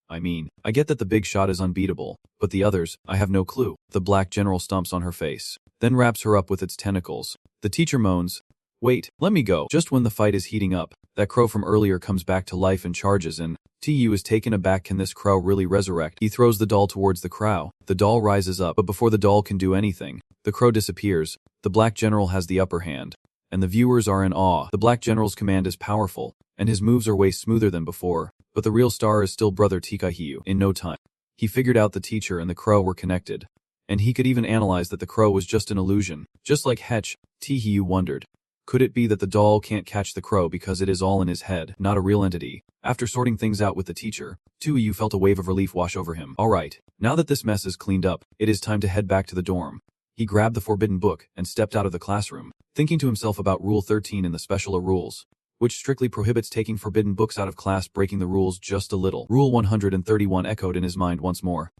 [SPEAKER 1] I mean, I get that the big shot is unbeatable, but the others, I have no clue. The black general stomps on her face, then wraps her up with its tentacles. The teacher moans, "Wait, let me go." Just when the fight is heating up, that crow from earlier comes back to life and charges in. Tu is taken aback. Can this crow really resurrect? He throws the doll towards the crow. The doll rises up, but before the doll can do anything, the crow disappears. The black general has the upper hand, and the viewers are in awe. The black general's command is powerful, and his moves are way smoother than before, but the real star is still brother Taehyung. In no time, he figured out the teacher and the crow were connected, and he could even analyze that the crow was just an illusion. Just like Hetch, Taehyung wondered, could it be that the doll can't catch the crow because it is all in his head, not a real entity? After sorting things out with the teacher, Taehyung felt a wave of relief wash over him. Alright, now that this mess is cleaned up, it is time to head back to the dorm. He grabbed the forbidden book and stepped out of the classroom, thinking to himself about Rule 13 in the Special Rules, which strictly prohibits taking forbidden books out of class, breaking the rules just a little. Rule 131 echoed in his mind once more.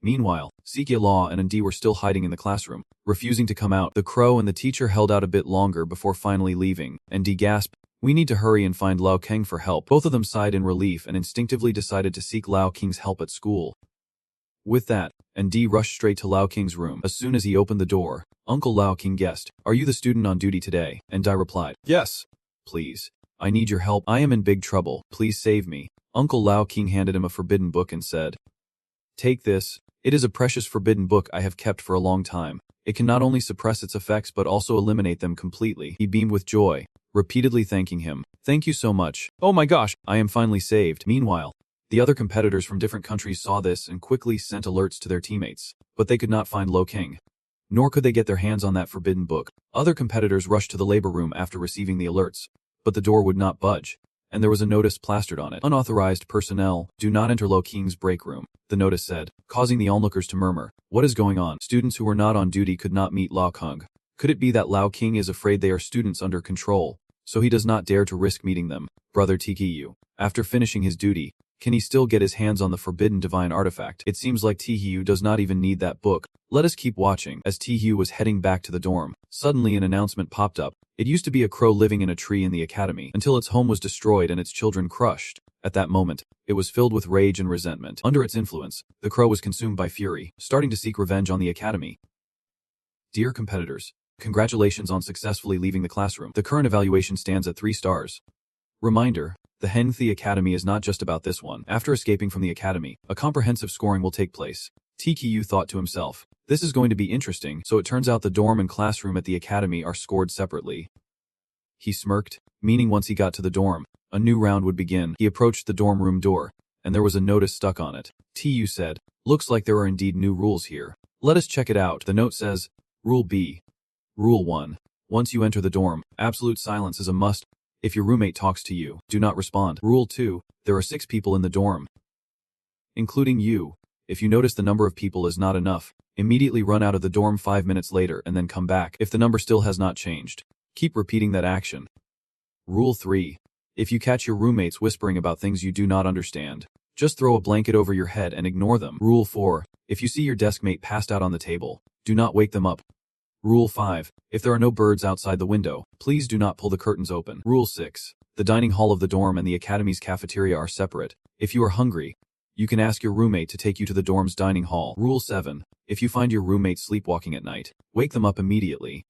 [SPEAKER 1] Meanwhile, Sikia Law and Ndi were still hiding in the classroom, refusing to come out. The crow and the teacher held out a bit longer before finally leaving, and Ndi gasped, "We need to hurry and find Lao Keng for help." Both of them sighed in relief and instinctively decided to seek Lao Keng's help at school. With that, Ndi rushed straight to Lao Keng's room. As soon as he opened the door, Uncle Lao Keng guessed, "Are you the student on duty today?" Ndi replied, "Yes." "Please, I need your help. I am in big trouble. Please save me." Uncle Lao Keng handed him a forbidden book and said, "Take this. It is a precious forbidden book I have kept for a long time. It can not only suppress its effects but also eliminate them completely." He beamed with joy, repeatedly thanking him. "Thank you so much. Oh my gosh, I am finally saved." Meanwhile, the other competitors from different countries saw this and quickly sent alerts to their teammates, but they could not find Lo Keng. Nor could they get their hands on that forbidden book. Other competitors rushed to the labor room after receiving the alerts, but the door would not budge, and there was a notice plastered on it. "Unauthorized personnel, do not enter Lo Keng's break room," the notice said, causing the onlookers to murmur, "What is going on?" Students who were not on duty could not meet Lao Keng. Could it be that Lao Keng is afraid they are students under control, so he does not dare to risk meeting them? Brother Tku, after finishing his duty, can he still get his hands on the forbidden divine artifact? It seems like Thu does not even need that book. Let us keep watching. As Thu was heading back to the dorm, suddenly an announcement popped up. It used to be a crow living in a tree in the academy, until its home was destroyed and its children crushed. At that moment, it was filled with rage and resentment. Under its influence, the crow was consumed by fury, starting to seek revenge on the academy. Dear competitors, congratulations on successfully leaving the classroom. The current evaluation stands at 3 stars. Reminder, the Hengthi Academy is not just about this one. After escaping from the academy, a comprehensive scoring will take place. TKU thought to himself, this is going to be interesting, so it turns out the dorm and classroom at the academy are scored separately. He smirked, meaning once he got to the dorm, a new round would begin. He approached the dorm room door, and there was a notice stuck on it. TU said, looks like there are indeed new rules here. Let us check it out. The note says, Rule B. Rule 1. Once you enter the dorm, absolute silence is a must. If your roommate talks to you, do not respond. Rule 2. There are 6 people in the dorm, including you. If you notice the number of people is not enough, immediately run out of the dorm 5 minutes later and then come back. If the number still has not changed, keep repeating that action. Rule 3. If you catch your roommates whispering about things you do not understand, just throw a blanket over your head and ignore them. Rule 4. If you see your deskmate passed out on the table, do not wake them up. Rule 5. If there are no birds outside the window, please do not pull the curtains open. Rule 6. The dining hall of the dorm and the academy's cafeteria are separate. If you are hungry, you can ask your roommate to take you to the dorm's dining hall. Rule 7. If you find your roommate sleepwalking at night, wake them up immediately.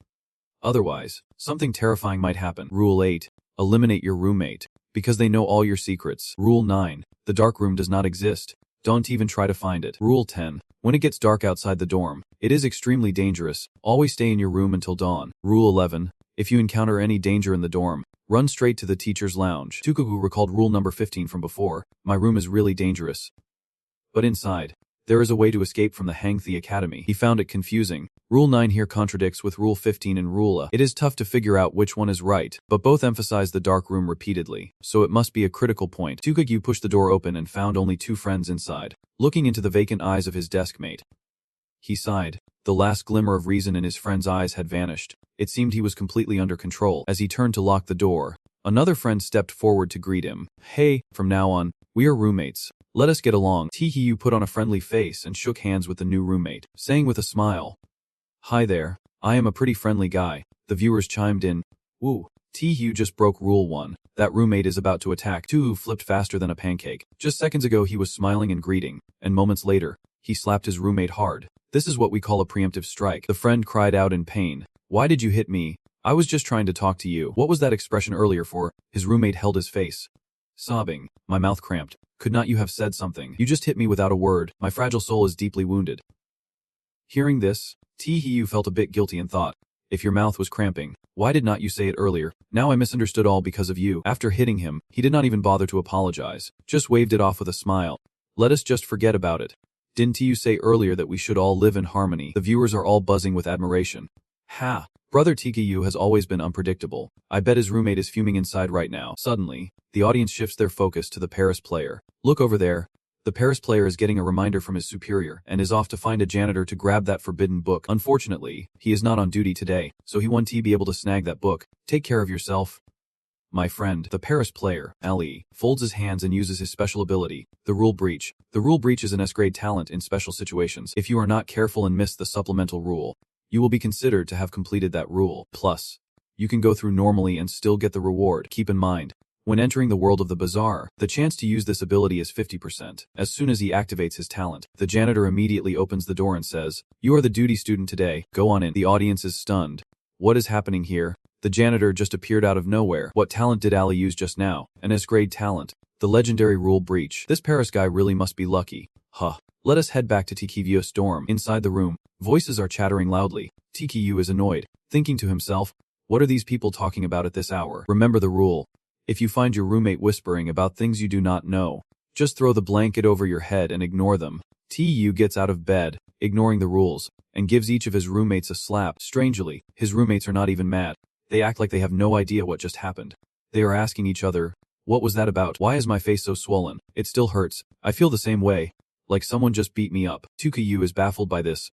[SPEAKER 1] Otherwise, something terrifying might happen. Rule 8. Eliminate your roommate, because they know all your secrets. Rule 9. The dark room does not exist. Don't even try to find it. Rule 10. When it gets dark outside the dorm, it is extremely dangerous. Always stay in your room until dawn. Rule 11. If you encounter any danger in the dorm, run straight to the teacher's lounge. Tukugu recalled rule number 15 from before. My room is really dangerous. But inside, there is a way to escape from the Hengthi Academy. He found it confusing. Rule 9 here contradicts with Rule 15 and Rule. It is tough to figure out which one is right, but both emphasize the dark room repeatedly, so it must be a critical point. Tukagyu pushed the door open and found only 2 friends inside, looking into the vacant eyes of his deskmate. He sighed. The last glimmer of reason in his friend's eyes had vanished. It seemed he was completely under control. As he turned to lock the door, another friend stepped forward to greet him. Hey, from now on, we are roommates. Let us get along. Tihiyu put on a friendly face and shook hands with the new roommate, saying with a smile, Hi there, I am a pretty friendly guy. The viewers chimed in. Woo, Tihiyu just broke rule 1. That roommate is about to attack. Tuhu flipped faster than a pancake. Just seconds ago he was smiling and greeting, and moments later, he slapped his roommate hard. This is what we call a preemptive strike. The friend cried out in pain. Why did you hit me? I was just trying to talk to you. What was that expression earlier for? His roommate held his face, sobbing. My mouth cramped. Could not you have said something? You just hit me without a word. My fragile soul is deeply wounded. Hearing this, Tihiyu felt a bit guilty and thought, if your mouth was cramping, why did not you say it earlier? Now I misunderstood all because of you. After hitting him, he did not even bother to apologize, just waved it off with a smile. Let us just forget about it. Didn't you say earlier that we should all live in harmony? The viewers are all buzzing with admiration. Ha! Brother Tku has always been unpredictable. I bet his roommate is fuming inside right now. Suddenly, the audience shifts their focus to the Paris player. Look over there. The Paris player is getting a reminder from his superior and is off to find a janitor to grab that forbidden book. Unfortunately, he is not on duty today, so he won't be able to snag that book. Take care of yourself, my friend. The Paris player, Ali, folds his hands and uses his special ability, the rule breach. The rule breach is an S-grade talent in special situations. If you are not careful and miss the supplemental rule, you will be considered to have completed that rule. Plus, you can go through normally and still get the reward. Keep in mind, when entering the world of the bazaar, the chance to use this ability is 50%. As soon as he activates his talent, the janitor immediately opens the door and says, "You are the duty student today, go on in." The audience is stunned. What is happening here? The janitor just appeared out of nowhere. What talent did Ali use just now? An S-grade talent. The legendary rule breach. This Paris guy really must be lucky. Huh. Let us head back to TQ's dorm. Inside the room, voices are chattering loudly. TQ is annoyed, thinking to himself, what are these people talking about at this hour? Remember the rule. If you find your roommate whispering about things you do not know, just throw the blanket over your head and ignore them. TU gets out of bed, ignoring the rules, and gives each of his roommates a slap. Strangely, his roommates are not even mad. They act like they have no idea what just happened. They are asking each other, what was that about? Why is my face so swollen? It still hurts. I feel the same way. Like someone just beat me up. TQ is baffled by this.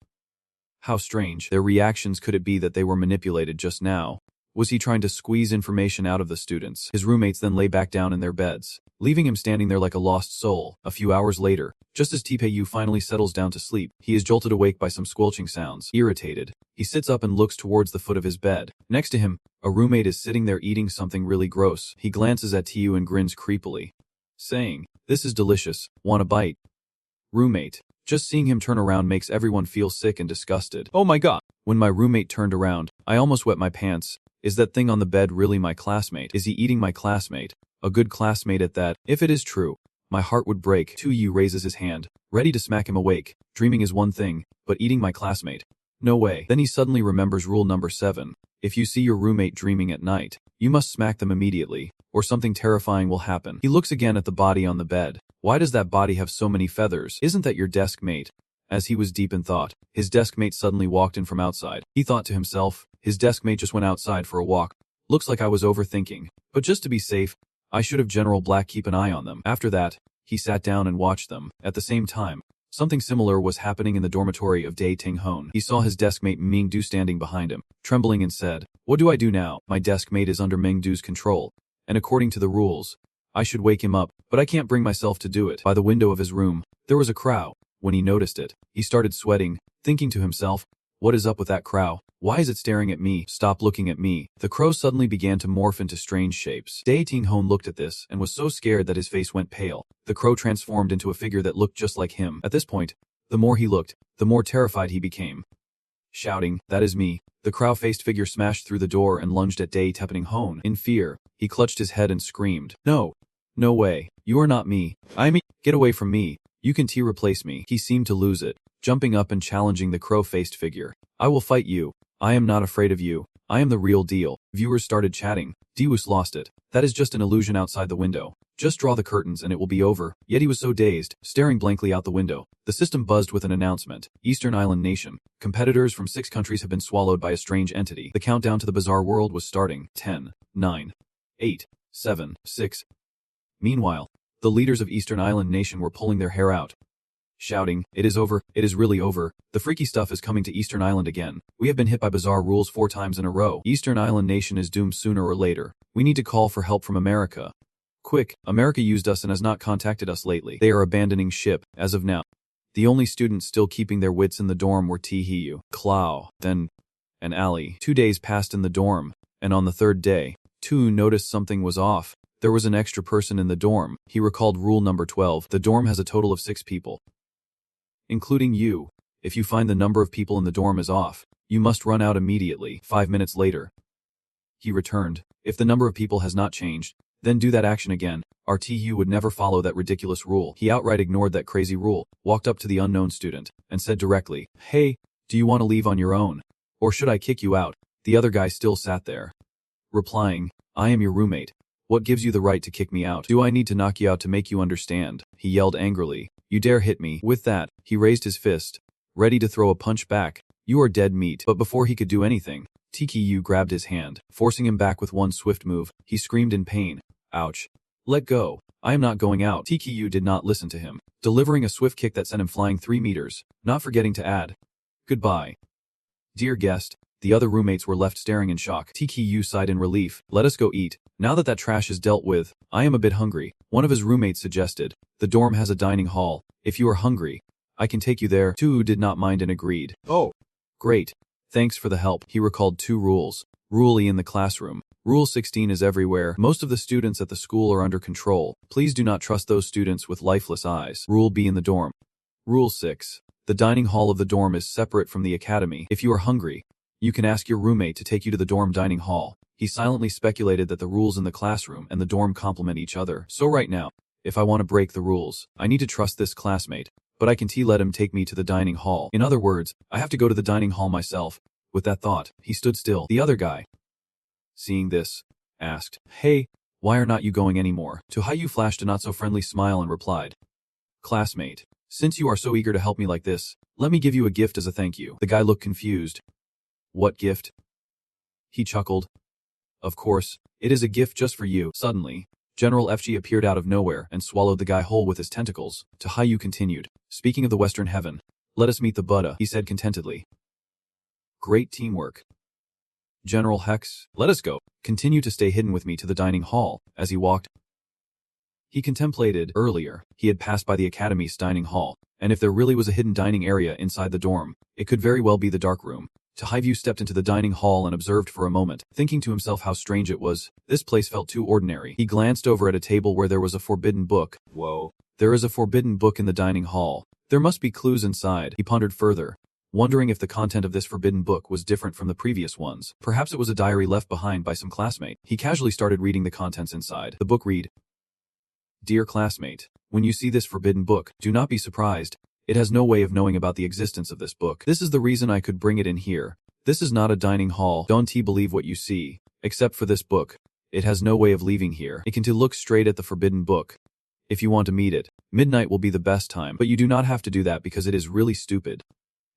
[SPEAKER 1] How strange. Their reactions. Could it be that they were manipulated just now? Was he trying to squeeze information out of the students? His roommates then lay back down in their beds, leaving him standing there like a lost soul. A few hours later, just as TPU finally settles down to sleep, he is jolted awake by some squelching sounds. Irritated, he sits up and looks towards the foot of his bed. Next to him, a roommate is sitting there eating something really gross. He glances at TU and grins creepily, saying, "This is delicious. Want a bite?" Roommate. Just seeing him turn around makes everyone feel sick and disgusted. Oh my god. When my roommate turned around, I almost wet my pants. Is that thing on the bed really my classmate? Is he eating my classmate? A good classmate at that. If it is true, my heart would break. TU raises his hand, ready to smack him awake. Dreaming is one thing, but eating my classmate? No way. Then he suddenly remembers rule number 7. If you see your roommate dreaming at night, you must smack them immediately, or something terrifying will happen. He looks again at the body on the bed. Why does that body have so many feathers? Isn't that your desk mate? As he was deep in thought, his desk mate suddenly walked in from outside. He thought to himself, his desk mate just went outside for a walk. Looks like I was overthinking. But just to be safe, I should have General Black keep an eye on them. After that, he sat down and watched them. At the same time, something similar was happening in the dormitory of Dae Ting Hon. He saw his desk mate Ming Du standing behind him, trembling, and said, "What do I do now? My desk mate is under Ming Du's control, and according to the rules, I should wake him up, but I can't bring myself to do it." By the window of his room, there was a crow. When he noticed it, he started sweating, thinking to himself, what is up with that crow? Why is it staring at me? Stop looking at me. The crow suddenly began to morph into strange shapes. Dae Ting Hon looked at this and was so scared that his face went pale. The crow transformed into a figure that looked just like him. At this point, the more he looked, the more terrified he became. Shouting, "That is me," the crow-faced figure smashed through the door and lunged at Dae Ting Hon. In fear, he clutched his head and screamed, "No! No way. You are not me. I mean, get away from me. You can replace me." He seemed to lose it, jumping up and challenging the crow-faced figure. "I will fight you. I am not afraid of you. I am the real deal." Viewers started chatting. Deus lost it. That is just an illusion outside the window. Just draw the curtains and it will be over. Yet he was so dazed, staring blankly out the window. The system buzzed with an announcement. Eastern Island Nation. Competitors from 6 countries have been swallowed by a strange entity. The countdown to the bizarre world was starting. 10, 9, 8, 7, 6. Meanwhile, the leaders of Eastern Island Nation were pulling their hair out, shouting, "It is over, it is really over. The freaky stuff is coming to Eastern Island again. We have been hit by bizarre rules 4 times in a row. Eastern Island Nation is doomed sooner or later. We need to call for help from America. Quick, America used us and has not contacted us lately. They are abandoning ship, as of now." The only students still keeping their wits in the dorm were T-Hiu, Clau, then, and Ali. 2 days passed in the dorm, and on the 3rd day, Tu noticed something was off. There was an extra person in the dorm. He recalled rule number 12. The dorm has a total of 6 people, including you. If you find the number of people in the dorm is off, you must run out immediately. 5 minutes later, he returned. If the number of people has not changed, then do that action again. RTU would never follow that ridiculous rule. He outright ignored that crazy rule, walked up to the unknown student, and said directly, "Hey, do you want to leave on your own? Or should I kick you out?" The other guy still sat there, replying, "I am your roommate. What gives you the right to kick me out? Do I need to knock you out to make you understand?" He yelled angrily, "You dare hit me?" With that, he raised his fist, ready to throw a punch back. "You are dead meat." But before he could do anything, TKU grabbed his hand, forcing him back with one swift move. He screamed in pain. "Ouch. Let go." I am not going out. TKU did not listen to him, delivering a swift kick that sent him flying 3 meters, not forgetting to add, "Goodbye." Dear guest, the other roommates were left staring in shock. TKU sighed in relief. Let us go eat. Now that trash is dealt with, I am a bit hungry. One of his roommates suggested. The dorm has a dining hall. If you are hungry, I can take you there. Tu did not mind and agreed. Oh, great. Thanks for the help. He recalled 2 rules. Rule E in the classroom. Rule 16 is everywhere. Most of the students at the school are under control. Please do not trust those students with lifeless eyes. Rule B in the dorm. Rule 6. The dining hall of the dorm is separate from the academy. If you are hungry, you can ask your roommate to take you to the dorm dining hall. He silently speculated that the rules in the classroom and the dorm complement each other. So right now, if I want to break the rules, I need to trust this classmate, but I can let him take me to the dining hall. In other words, I have to go to the dining hall myself. With that thought, he stood still. The other guy, seeing this, asked, "Hey, why are not you going anymore?" To Hayu flashed a not-so-friendly smile and replied, "Classmate, since you are so eager to help me like this, let me give you a gift as a thank you." The guy looked confused. What gift? He chuckled. Of course, it is a gift just for you. Suddenly, General FG appeared out of nowhere and swallowed the guy whole with his tentacles. To Hayu continued, "Speaking of the Western Heaven, let us meet the Buddha," he said contentedly. "Great teamwork. General Hex, let us go. Continue to stay hidden with me to the dining hall." As he walked, he contemplated. Earlier, he had passed by the Academy's dining hall, and if there really was a hidden dining area inside the dorm, it could very well be the dark room. Tahivyu stepped into the dining hall and observed for a moment, thinking to himself how strange it was. This place felt too ordinary. He glanced over at a table where there was a forbidden book. Whoa. There is a forbidden book in the dining hall. There must be clues inside. He pondered further, wondering if the content of this forbidden book was different from the previous ones. Perhaps it was a diary left behind by some classmate. He casually started reading the contents inside. The book read, "Dear classmate, when you see this forbidden book, do not be surprised. It has no way of knowing about the existence of this book. This is the reason I could bring it in here. This is not a dining hall. Don't believe what you see. Except for this book. It has no way of leaving here. It can look straight at the forbidden book. If you want to meet it, midnight will be the best time, but you do not have to do that because it is really stupid."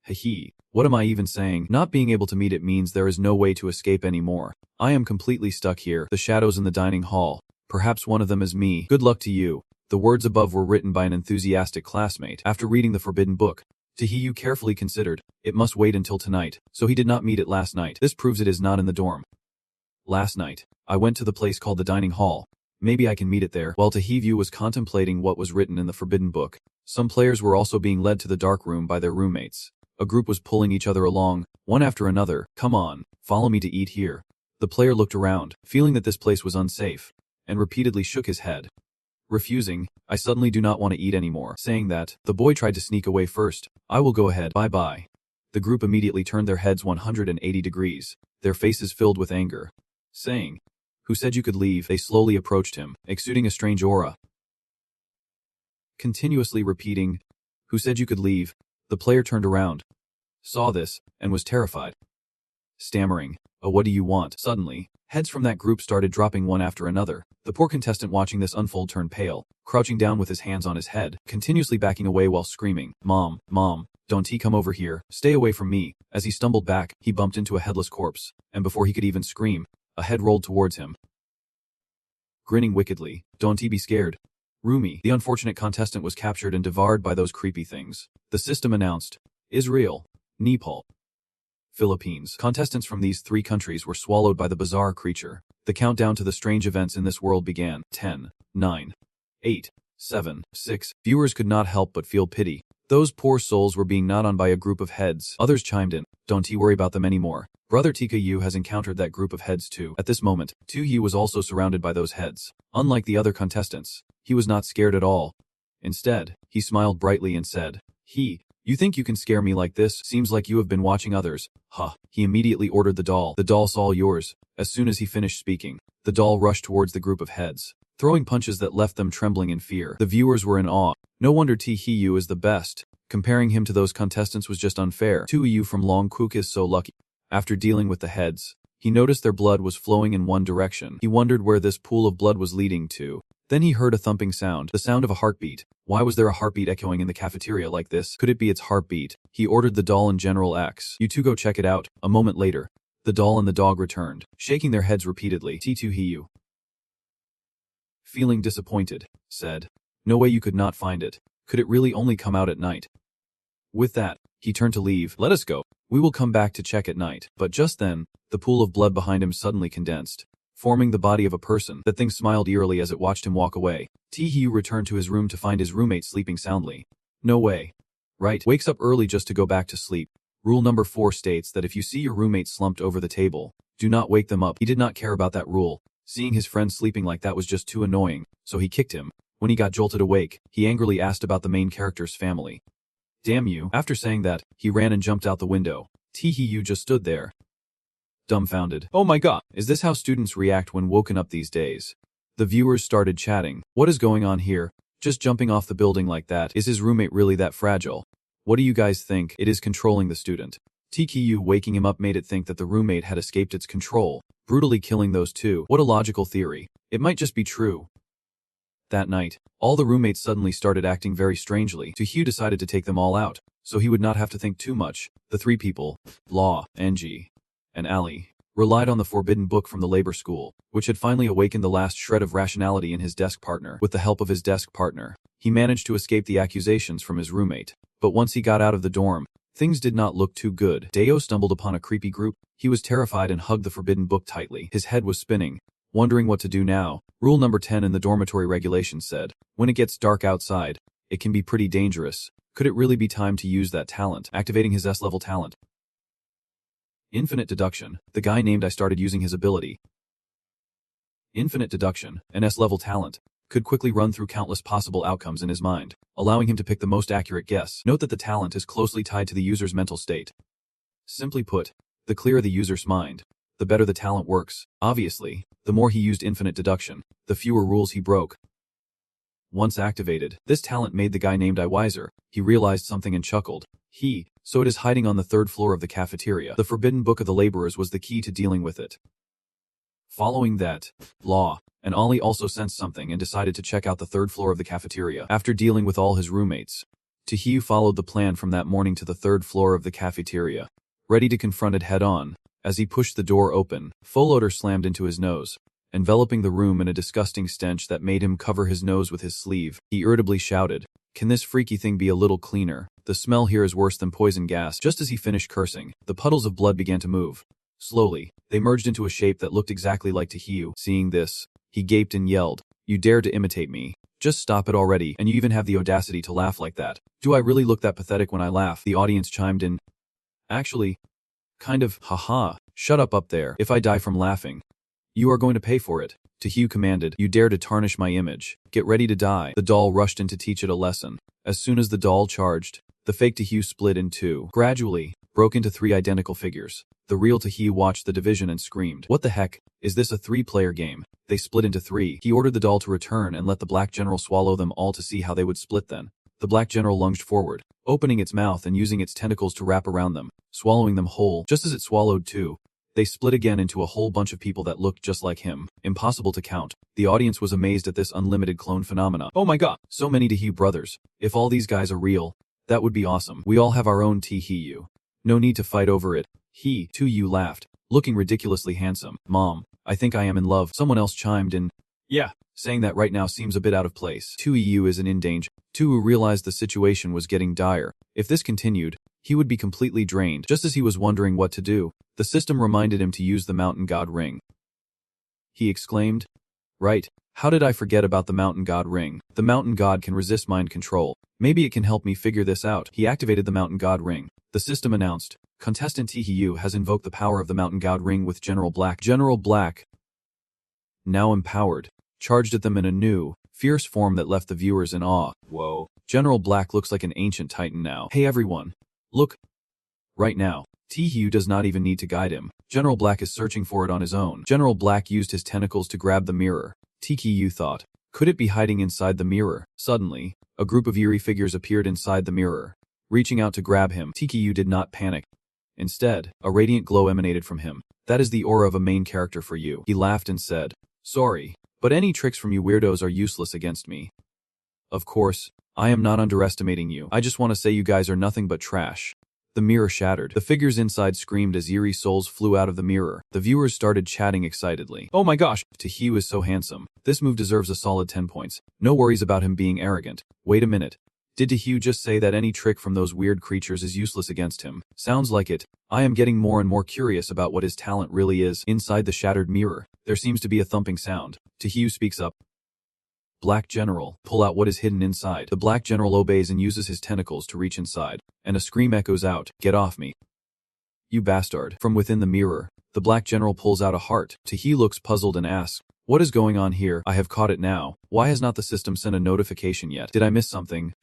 [SPEAKER 1] Hehe. What am I even saying? Not being able to meet it means there is no way to escape anymore. I am completely stuck here. The shadows in the dining hall. Perhaps one of them is me. Good luck to you. The words above were written by an enthusiastic classmate. After reading the forbidden book, Tahiyu carefully considered, it must wait until tonight, so he did not meet it last night. This proves it is not in the dorm. Last night, I went to the place called the dining hall. Maybe I can meet it there. While Tahiyu was contemplating what was written in the forbidden book, some players were also being led to the dark room by their roommates. A group was pulling each other along, one after another. "Come on, follow me to eat here." The player looked around, feeling that this place was unsafe, and repeatedly shook his head. Refusing, "I suddenly do not want to eat anymore." Saying that, the boy tried to sneak away first. "I will go ahead. Bye-bye." The group immediately turned their heads 180 degrees, their faces filled with anger. Saying, "Who said you could leave?" They slowly approached him, exuding a strange aura. Continuously repeating, "Who said you could leave?" The player turned around, saw this, and was terrified. Stammering, "Oh, what do you want?" Suddenly, heads from that group started dropping one after another. The poor contestant watching this unfold turned pale, crouching down with his hands on his head, continuously backing away while screaming, "Mom, Mom, don't come over here, stay away from me." As he stumbled back, he bumped into a headless corpse, and before he could even scream, a head rolled towards him. Grinning wickedly, "Don't be scared. Rumi." The unfortunate contestant was captured and devoured by those creepy things. The system announced, Israel, Nepal, Philippines. Contestants from these 3 countries were swallowed by the bizarre creature. The countdown to the strange events in this world began. 10, 9, 8, 7, 6. Viewers could not help but feel pity. Those poor souls were being gnawed on by a group of heads. Others chimed in, "Don't worry about them anymore. Brother Yu has encountered that group of heads too." At this moment, Yu was also surrounded by those heads. Unlike the other contestants, he was not scared at all. Instead, he smiled brightly and said, You think you can scare me like this? Seems like you have been watching others." Huh. He immediately ordered the doll. "The doll's all yours." As soon as he finished speaking, the doll rushed towards the group of heads, throwing punches that left them trembling in fear. The viewers were in awe. No wonder Yu is the best. Comparing him to those contestants was just unfair. Yu from Longkook is so lucky. After dealing with the heads, he noticed their blood was flowing in one direction. He wondered where this pool of blood was leading to. Then he heard a thumping sound, the sound of a heartbeat. Why was there a heartbeat echoing in the cafeteria like this? Could it be its heartbeat? He ordered the doll and General X. "You two go check it out." A moment later, the doll and the dog returned, shaking their heads repeatedly. T2 Hiyu feeling disappointed, said, "No way you could not find it. Could it really only come out at night?" With that, he turned to leave. "Let us go. We will come back to check at night." But just then, the pool of blood behind him suddenly condensed, forming the body of a person. That thing smiled eerily as it watched him walk away. Tae-hyu returned to his room to find his roommate sleeping soundly. No way. Right, wakes up early just to go back to sleep. Rule number 4 states that if you see your roommate slumped over the table, do not wake them up. He did not care about that rule. Seeing his friend sleeping like that was just too annoying, so he kicked him. When he got jolted awake, he angrily asked about the main character's family. "Damn you." After saying that, he ran and jumped out the window. Tae-hyu just stood there, dumbfounded. "Oh my god, is this how students react when woken up these days?" The viewers started chatting. "What is going on here? Just jumping off the building like that? Is his roommate really that fragile? What do you guys think it is controlling the student?" Tae-hyu waking him up made it think that the roommate had escaped its control, brutally killing those two. What a logical theory. It might just be true. That night, all the roommates suddenly started acting very strangely. Tae-hyu decided to take them all out, so he would not have to think too much. The 3 people, Law, Enji, and Ali, relied on the forbidden book from the labor school, which had finally awakened the last shred of rationality in his desk partner. With the help of his desk partner, he managed to escape the accusations from his roommate. But once he got out of the dorm, things did not look too good. Deo stumbled upon a creepy group. He was terrified and hugged the forbidden book tightly. His head was spinning, wondering what to do now. Rule number 10 in the dormitory regulations said, when it gets dark outside, it can be pretty dangerous. Could it really be time to use that talent? Activating his S-level talent. Infinite deduction. The guy named I started using his ability. Infinite deduction, an S-level talent, could quickly run through countless possible outcomes in his mind, allowing him to pick the most accurate guess. Note that the talent is closely tied to the user's mental state. Simply put, the clearer the user's mind, the better the talent works. Obviously, the more he used infinite deduction, the fewer rules he broke. Once activated, this talent made the guy named I wiser. He realized something and chuckled. So it is hiding on the 3rd floor of the cafeteria. The forbidden book of the laborers was the key to dealing with it. Following that, Law and Ollie also sensed something and decided to check out the 3rd floor of the cafeteria. After dealing with all his roommates, Tae-hyu followed the plan from that morning to the 3rd floor of the cafeteria, ready to confront it head-on. As he pushed the door open, full odor slammed into his nose, enveloping the room in a disgusting stench that made him cover his nose with his sleeve. He irritably shouted, "Can this freaky thing be a little cleaner? The smell here is worse than poison gas." Just as he finished cursing, the puddles of blood began to move. Slowly, they merged into a shape that looked exactly like Tae-hyu. Seeing this, he gaped and yelled, "You dare to imitate me? Just stop it already, and you even have the audacity to laugh like that. Do I really look that pathetic when I laugh?" The audience chimed in. "Actually, kind of, haha, shut up there. If I die from laughing, you are going to pay for it." Tae-hyu commanded, "You dare to tarnish my image? Get ready to die." The doll rushed in to teach it a lesson. As soon as the doll charged, the fake Tae-hyu split in two. Gradually, broke into 3 identical figures. The real Tae-hyu watched the division and screamed, "What the heck? Is this a 3-player game?" They split into 3. He ordered the doll to return and let the black general swallow them all to see how they would split then. The black general lunged forward, opening its mouth and using its tentacles to wrap around them, swallowing them whole. Just as it swallowed 2, they split again into a whole bunch of people that looked just like him. Impossible to count. The audience was amazed at this unlimited clone phenomena. "Oh my god, so many Tae-hyu brothers. If all these guys are real, that would be awesome. We all have our own Tae-hyu. No need to fight over it." Tae-hyu laughed, looking ridiculously handsome. "Mom, I think I am in love." Someone else chimed in. "Yeah, saying that right now seems a bit out of place. Tae-hyu isn't in danger." Tae-hyu realized the situation was getting dire. If this continued, he would be completely drained. Just as he was wondering what to do, the system reminded him to use the mountain god ring. He exclaimed, "Right, how did I forget about the mountain god ring? The mountain god can resist mind control. Maybe it can help me figure this out." He activated the mountain god ring. The system announced, "Contestant Tae-hyu has invoked the power of the mountain god ring with General Black." General Black, now empowered, charged at them in a new, fierce form that left the viewers in awe. Whoa. General Black looks like an ancient titan now. Hey everyone. Look. Right now, Tae-hyu does not even need to guide him. General Black is searching for it on his own. General Black used his tentacles to grab the mirror. Tae-hyu thought, could it be hiding inside the mirror? Suddenly, a group of eerie figures appeared inside the mirror, reaching out to grab him. Tae-hyu did not panic. Instead, a radiant glow emanated from him. "That is the aura of a main character for you." He laughed and said, "Sorry, but any tricks from you weirdos are useless against me. Of course, I am not underestimating you. I just want to say you guys are nothing but trash." The mirror shattered. The figures inside screamed as eerie souls flew out of the mirror. The viewers started chatting excitedly. Oh my gosh, Tahiyu is so handsome. This move deserves a solid 10 points. No worries about him being arrogant. Wait a minute. Did Tahiyu just say that any trick from those weird creatures is useless against him? Sounds like it. I am getting more and more curious about what his talent really is. Inside the shattered mirror, there seems to be a thumping sound. Tahiyu speaks up. Black General, pull out what is hidden inside. The Black General obeys and uses his tentacles to reach inside, and a scream echoes out, get off me. You bastard. From within the mirror, the Black General pulls out a heart. Tahiyu looks puzzled and asks, what is going on here? I have caught it now. Why has not the system sent a notification yet? Did I miss something?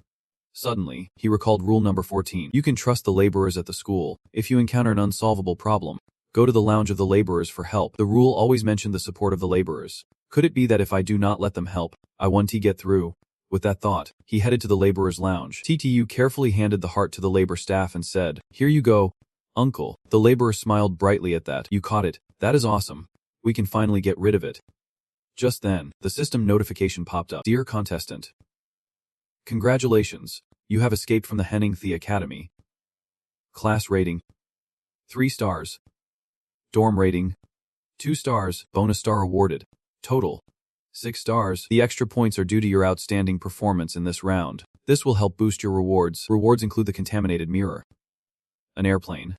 [SPEAKER 1] Suddenly, he recalled rule number 14. You can trust the laborers at the school. If you encounter an unsolvable problem, go to the lounge of the laborers for help. The rule always mentioned the support of the laborers. Could it be that if I do not let them help, I won't get through? With that thought, he headed to the laborers' lounge. TTU carefully handed the heart to the labor staff and said, here you go, uncle. The laborer smiled brightly at that. You caught it. That is awesome. We can finally get rid of it. Just then, the system notification popped up. Dear contestant, congratulations. You have escaped from the Henningthie Academy. Class rating, 3 stars. Dorm rating, 2 stars. Bonus star awarded. Total, 6 stars. The extra points are due to your outstanding performance in this round. This will help boost your rewards. Rewards include the contaminated mirror, an airplane,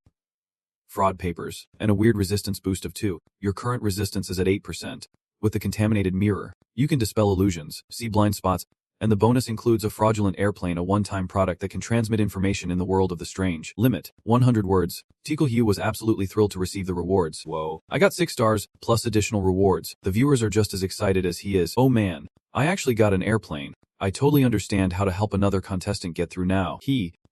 [SPEAKER 1] fraud papers, and a weird resistance boost of 2. Your current resistance is at 8%. With the contaminated mirror, you can dispel illusions, see blind spots, and the bonus includes a fraudulent airplane, a one-time product that can transmit information in the world of the strange. Limit, 100 words. Ticklehu was absolutely thrilled to receive the rewards. Whoa. I got 6 stars, plus additional rewards. The viewers are just as excited as he is. Oh man, I actually got an airplane. I totally understand how to help another contestant get through now.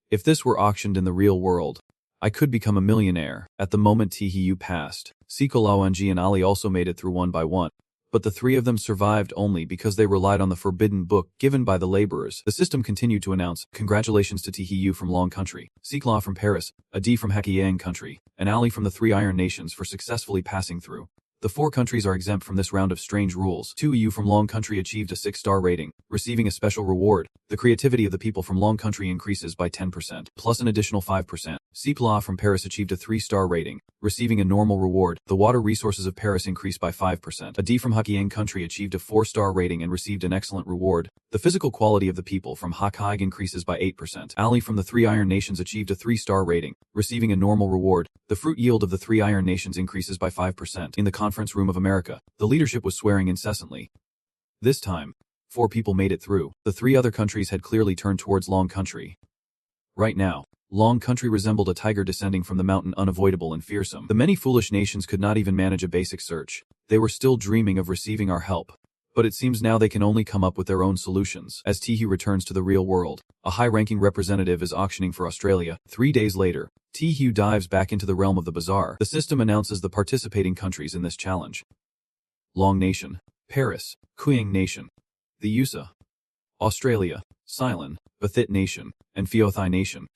[SPEAKER 1] If this were auctioned in the real world, I could become a millionaire. At the moment Tihiyu passed, Siko Laoanji and Ali also made it through one by one. But the 3 of them survived only because they relied on the forbidden book given by the laborers. The system continued to announce, congratulations to Tihiyu from Long Country, Sikla from Paris, Adi from Hakiyang Country, and Ali from the 3 Iron Nations for successfully passing through. The 4 countries are exempt from this round of strange rules. 2 EU from Long Country achieved a 6-star rating, receiving a special reward. The creativity of the people from Long Country increases by 10%, plus an additional 5%. Sipla from Paris achieved a 3-star rating, receiving a normal reward. The water resources of Paris increased by 5%. Adi from Hakiyang Country achieved a 4-star rating and received an excellent reward. The physical quality of the people from Hakkaig increases by 8%. Ali from the 3 Iron Nations achieved a 3-star rating, receiving a normal reward. The fruit yield of the 3 Iron Nations increases by 5%. In the conference room of America, the leadership was swearing incessantly. This time, 4 people made it through. The 3 other countries had clearly turned towards Long Country. Right now, Long Country resembled a tiger descending from the mountain, unavoidable and fearsome. The many foolish nations could not even manage a basic search. They were still dreaming of receiving our help. But it seems now they can only come up with their own solutions. As Tihi returns to the real world, a high-ranking representative is auctioning for Australia. 3 days later, Tihi dives back into the realm of the bazaar. The system announces the participating countries in this challenge. Long Nation, Paris, Kuyang Nation, the USA, Australia, Ceylon, Bathit Nation, and Phiothai Nation.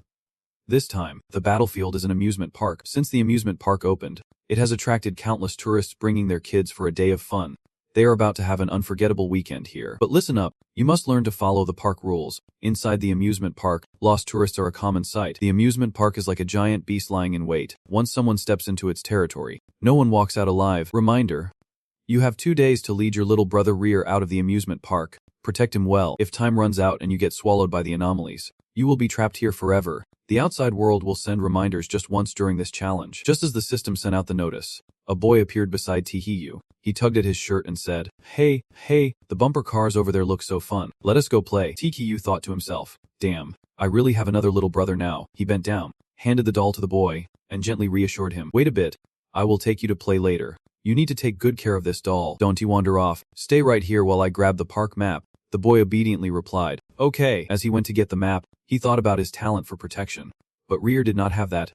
[SPEAKER 1] This time, the battlefield is an amusement park. Since the amusement park opened, it has attracted countless tourists bringing their kids for a day of fun. They are about to have an unforgettable weekend here. But listen up, you must learn to follow the park rules. Inside the amusement park, lost tourists are a common sight. The amusement park is like a giant beast lying in wait. Once someone steps into its territory, no one walks out alive. Reminder, you have 2 days to lead your little brother Rear out of the amusement park. Protect him well. If time runs out and you get swallowed by the anomalies, you will be trapped here forever. The outside world will send reminders just once during this challenge. Just as the system sent out the notice, a boy appeared beside Tihiyu. He tugged at his shirt and said, Hey, the bumper cars over there look so fun. Let us go play. Tihiyu thought to himself, damn, I really have another little brother now. He bent down, handed the doll to the boy, and gently reassured him. Wait a bit, I will take you to play later. You need to take good care of this doll. Don't you wander off. Stay right here while I grab the park map. The boy obediently replied, okay. As he went to get the map, he thought about his talent for protection. But Rear did not have that.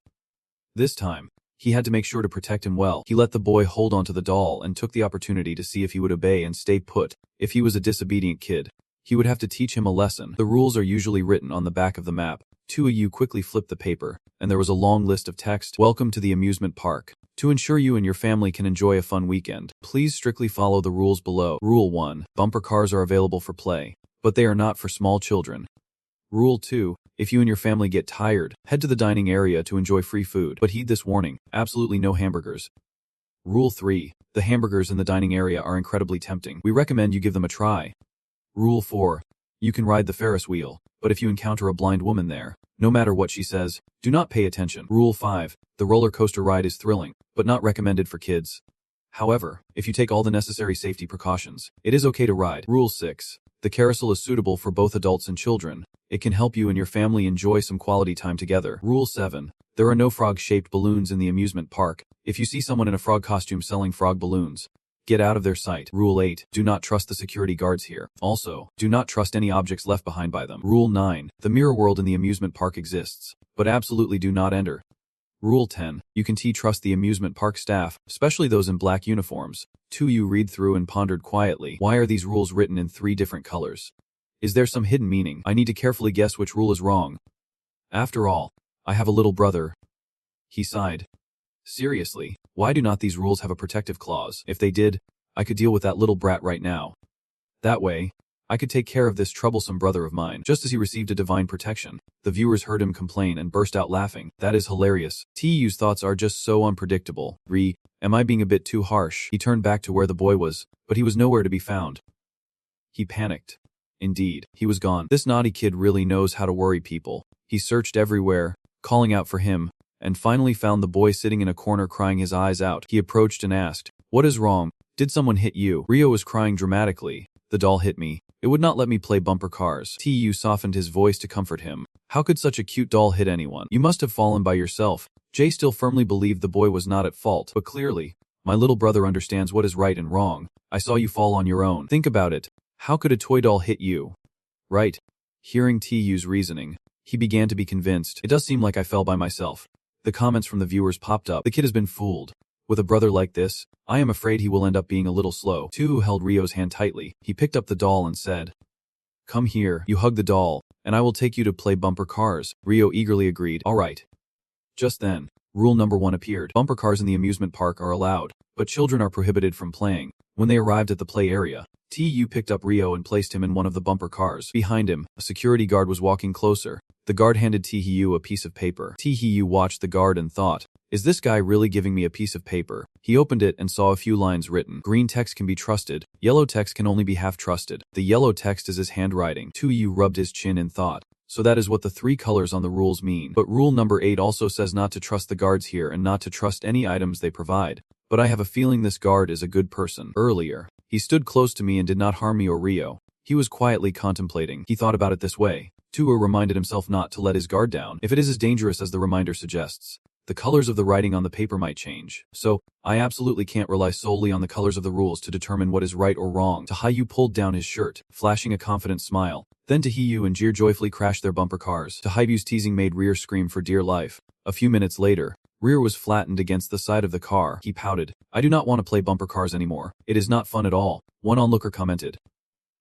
[SPEAKER 1] This time, he had to make sure to protect him well. He let the boy hold onto the doll and took the opportunity to see if he would obey and stay put. If he was a disobedient kid, he would have to teach him a lesson. The rules are usually written on the back of the map. Two of you quickly flipped the paper, and there was a long list of text. Welcome to the amusement park. To ensure you and your family can enjoy a fun weekend, please strictly follow the rules below. Rule 1. Bumper cars are available for play, but they are not for small children. Rule 2. If you and your family get tired, head to the dining area to enjoy free food. But heed this warning, absolutely no hamburgers. Rule 3. The hamburgers in the dining area are incredibly tempting. We recommend you give them a try. Rule 4. You can ride the Ferris wheel, but if you encounter a blind woman there, no matter what she says, do not pay attention. Rule 5. The roller coaster ride is thrilling, but not recommended for kids. However, if you take all the necessary safety precautions, it is okay to ride. Rule 6. The carousel is suitable for both adults and children. It can help you and your family enjoy some quality time together. Rule 7. There are no frog-shaped balloons in the amusement park. If you see someone in a frog costume selling frog balloons, get out of their sight. Rule 8. Do not trust the security guards here. Also, do not trust any objects left behind by them. Rule 9. The mirror world in the amusement park exists, but absolutely do not enter. Rule 10. You can trust the amusement park staff, especially those in black uniforms. 2. You read through and pondered quietly. Why are these rules written in 3 different colors? Is there some hidden meaning? I need to carefully guess which rule is wrong. After all, I have a little brother. He sighed. Seriously, why do not these rules have a protective clause? If they did, I could deal with that little brat right now. That way, I could take care of this troublesome brother of mine. Just as he received a divine protection, the viewers heard him complain and burst out laughing. That is hilarious. TU's thoughts are just so unpredictable. Am I being a bit too harsh? He turned back to where the boy was, but he was nowhere to be found. He panicked. Indeed, he was gone. This naughty kid really knows how to worry people. He searched everywhere, calling out for him, and finally found the boy sitting in a corner crying his eyes out. He approached and asked, "What is wrong? Did someone hit you?" Rio was crying dramatically. "The doll hit me. It would not let me play bumper cars." TU softened his voice to comfort him. "How could such a cute doll hit anyone? You must have fallen by yourself." Jay still firmly believed the boy was not at fault, but clearly, my little brother understands what is right and wrong. I saw you fall on your own. Think about it. How could a toy doll hit you? Right. Hearing TU's reasoning, he began to be convinced. It does seem like I fell by myself. The comments from the viewers popped up. The kid has been fooled. With a brother like this, I am afraid he will end up being a little slow. Tu held Rio's hand tightly. He picked up the doll and said, "Come here." You hug the doll, and I will take you to play bumper cars. Rio eagerly agreed. All right. Just then, rule number 1 appeared. Bumper cars in the amusement park are allowed, but children are prohibited from playing. When they arrived at the play area, TU picked up Rio and placed him in one of the bumper cars. Behind him, a security guard was walking closer. The guard handed TU a piece of paper. TU watched the guard and thought, "Is this guy really giving me a piece of paper?" He opened it and saw a few lines written. Green text can be trusted. Yellow text can only be half trusted. The yellow text is his handwriting. TU rubbed his chin in thought. So that is what the 3 colors on the rules mean. But rule number 8 also says not to trust the guards here and not to trust any items they provide. But I have a feeling this guard is a good person. Earlier, he stood close to me and did not harm me or Rio. He was quietly contemplating. He thought about it this way. Tua reminded himself not to let his guard down. If it is as dangerous as the reminder suggests, the colors of the writing on the paper might change. So, I absolutely can't rely solely on the colors of the rules to determine what is right or wrong. Tahayu pulled down his shirt, flashing a confident smile. Then Tahiyu and Jir joyfully crashed their bumper cars. Tahayu's teasing made Rear scream for dear life. A few minutes later, Rear was flattened against the side of the car. He pouted. "I do not want to play bumper cars anymore. It is not fun at all." One onlooker commented.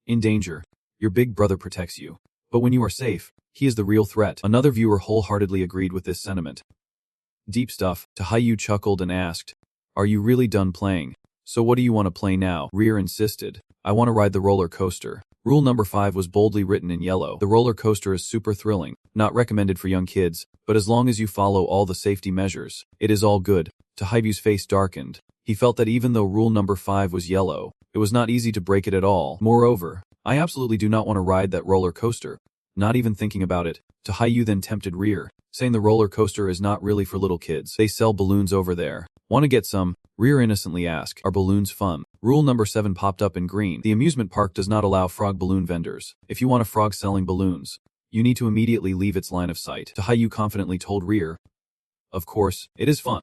[SPEAKER 1] "In danger, your big brother protects you. But when you are safe, he is the real threat." Another viewer wholeheartedly agreed with this sentiment. Deep stuff. Tahayu chuckled and asked, "Are you really done playing? So what do you want to play now?" Rear insisted. "I want to ride the roller coaster." Rule number 5 was boldly written in yellow. The roller coaster is super thrilling, not recommended for young kids, but as long as you follow all the safety measures, it is all good. Tahayu's face darkened. He felt that even though rule number 5 was yellow, it was not easy to break it at all. Moreover, I absolutely do not want to ride that roller coaster. Not even thinking about it, Tahayu then tempted Rear, saying the roller coaster is not really for little kids. They sell balloons over there. Want to get some? Rear innocently asked. Are balloons fun? Rule number 7 popped up in green. The amusement park does not allow frog balloon vendors. If you want a frog selling balloons, you need to immediately leave its line of sight. Tahayu confidently told Rear. Of course, it is fun.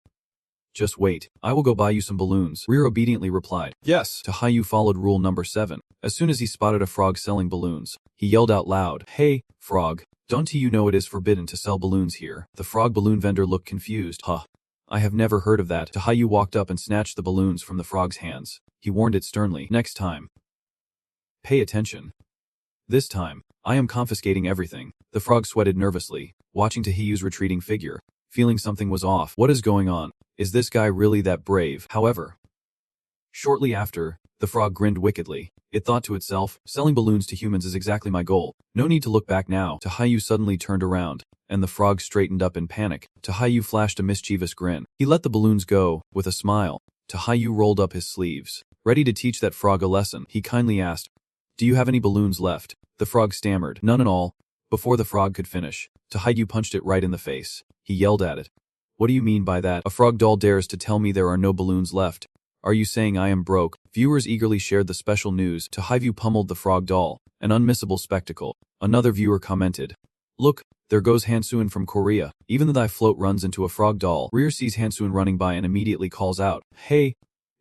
[SPEAKER 1] Just wait, I will go buy you some balloons. Rear obediently replied. Yes. Tahayu followed rule number 7. As soon as he spotted a frog selling balloons, he yelled out loud, "Hey, frog, don't you know it is forbidden to sell balloons here?" The frog balloon vendor looked confused. Huh. I have never heard of that. Tahayu walked up and snatched the balloons from the frog's hands. He warned it sternly. Next time, pay attention. This time, I am confiscating everything. The frog sweated nervously, watching Tahayu's retreating figure, feeling something was off. What is going on? Is this guy really that brave? However, Shortly after, the frog grinned wickedly. It thought to itself, selling balloons to humans is exactly my goal. No need to look back now. Tahayu suddenly turned around, and the frog straightened up in panic. Tahayu flashed a mischievous grin. He let the balloons go, with a smile. Tahayu rolled up his sleeves. Ready to teach that frog a lesson, he kindly asked, "Do you have any balloons left?" The frog stammered, "None at all." Before the frog could finish, Tahayu punched it right in the face. He yelled at it, "What do you mean by that? A frog doll dares to tell me there are no balloons left. Are you saying I am broke?" Viewers eagerly shared the special news. Tahayu pummeled the frog doll, an unmissable spectacle. Another viewer commented, "Look, there goes Hansuin from Korea." Even the float runs into a frog doll. Rear sees Hansuin running by and immediately calls out, "Hey,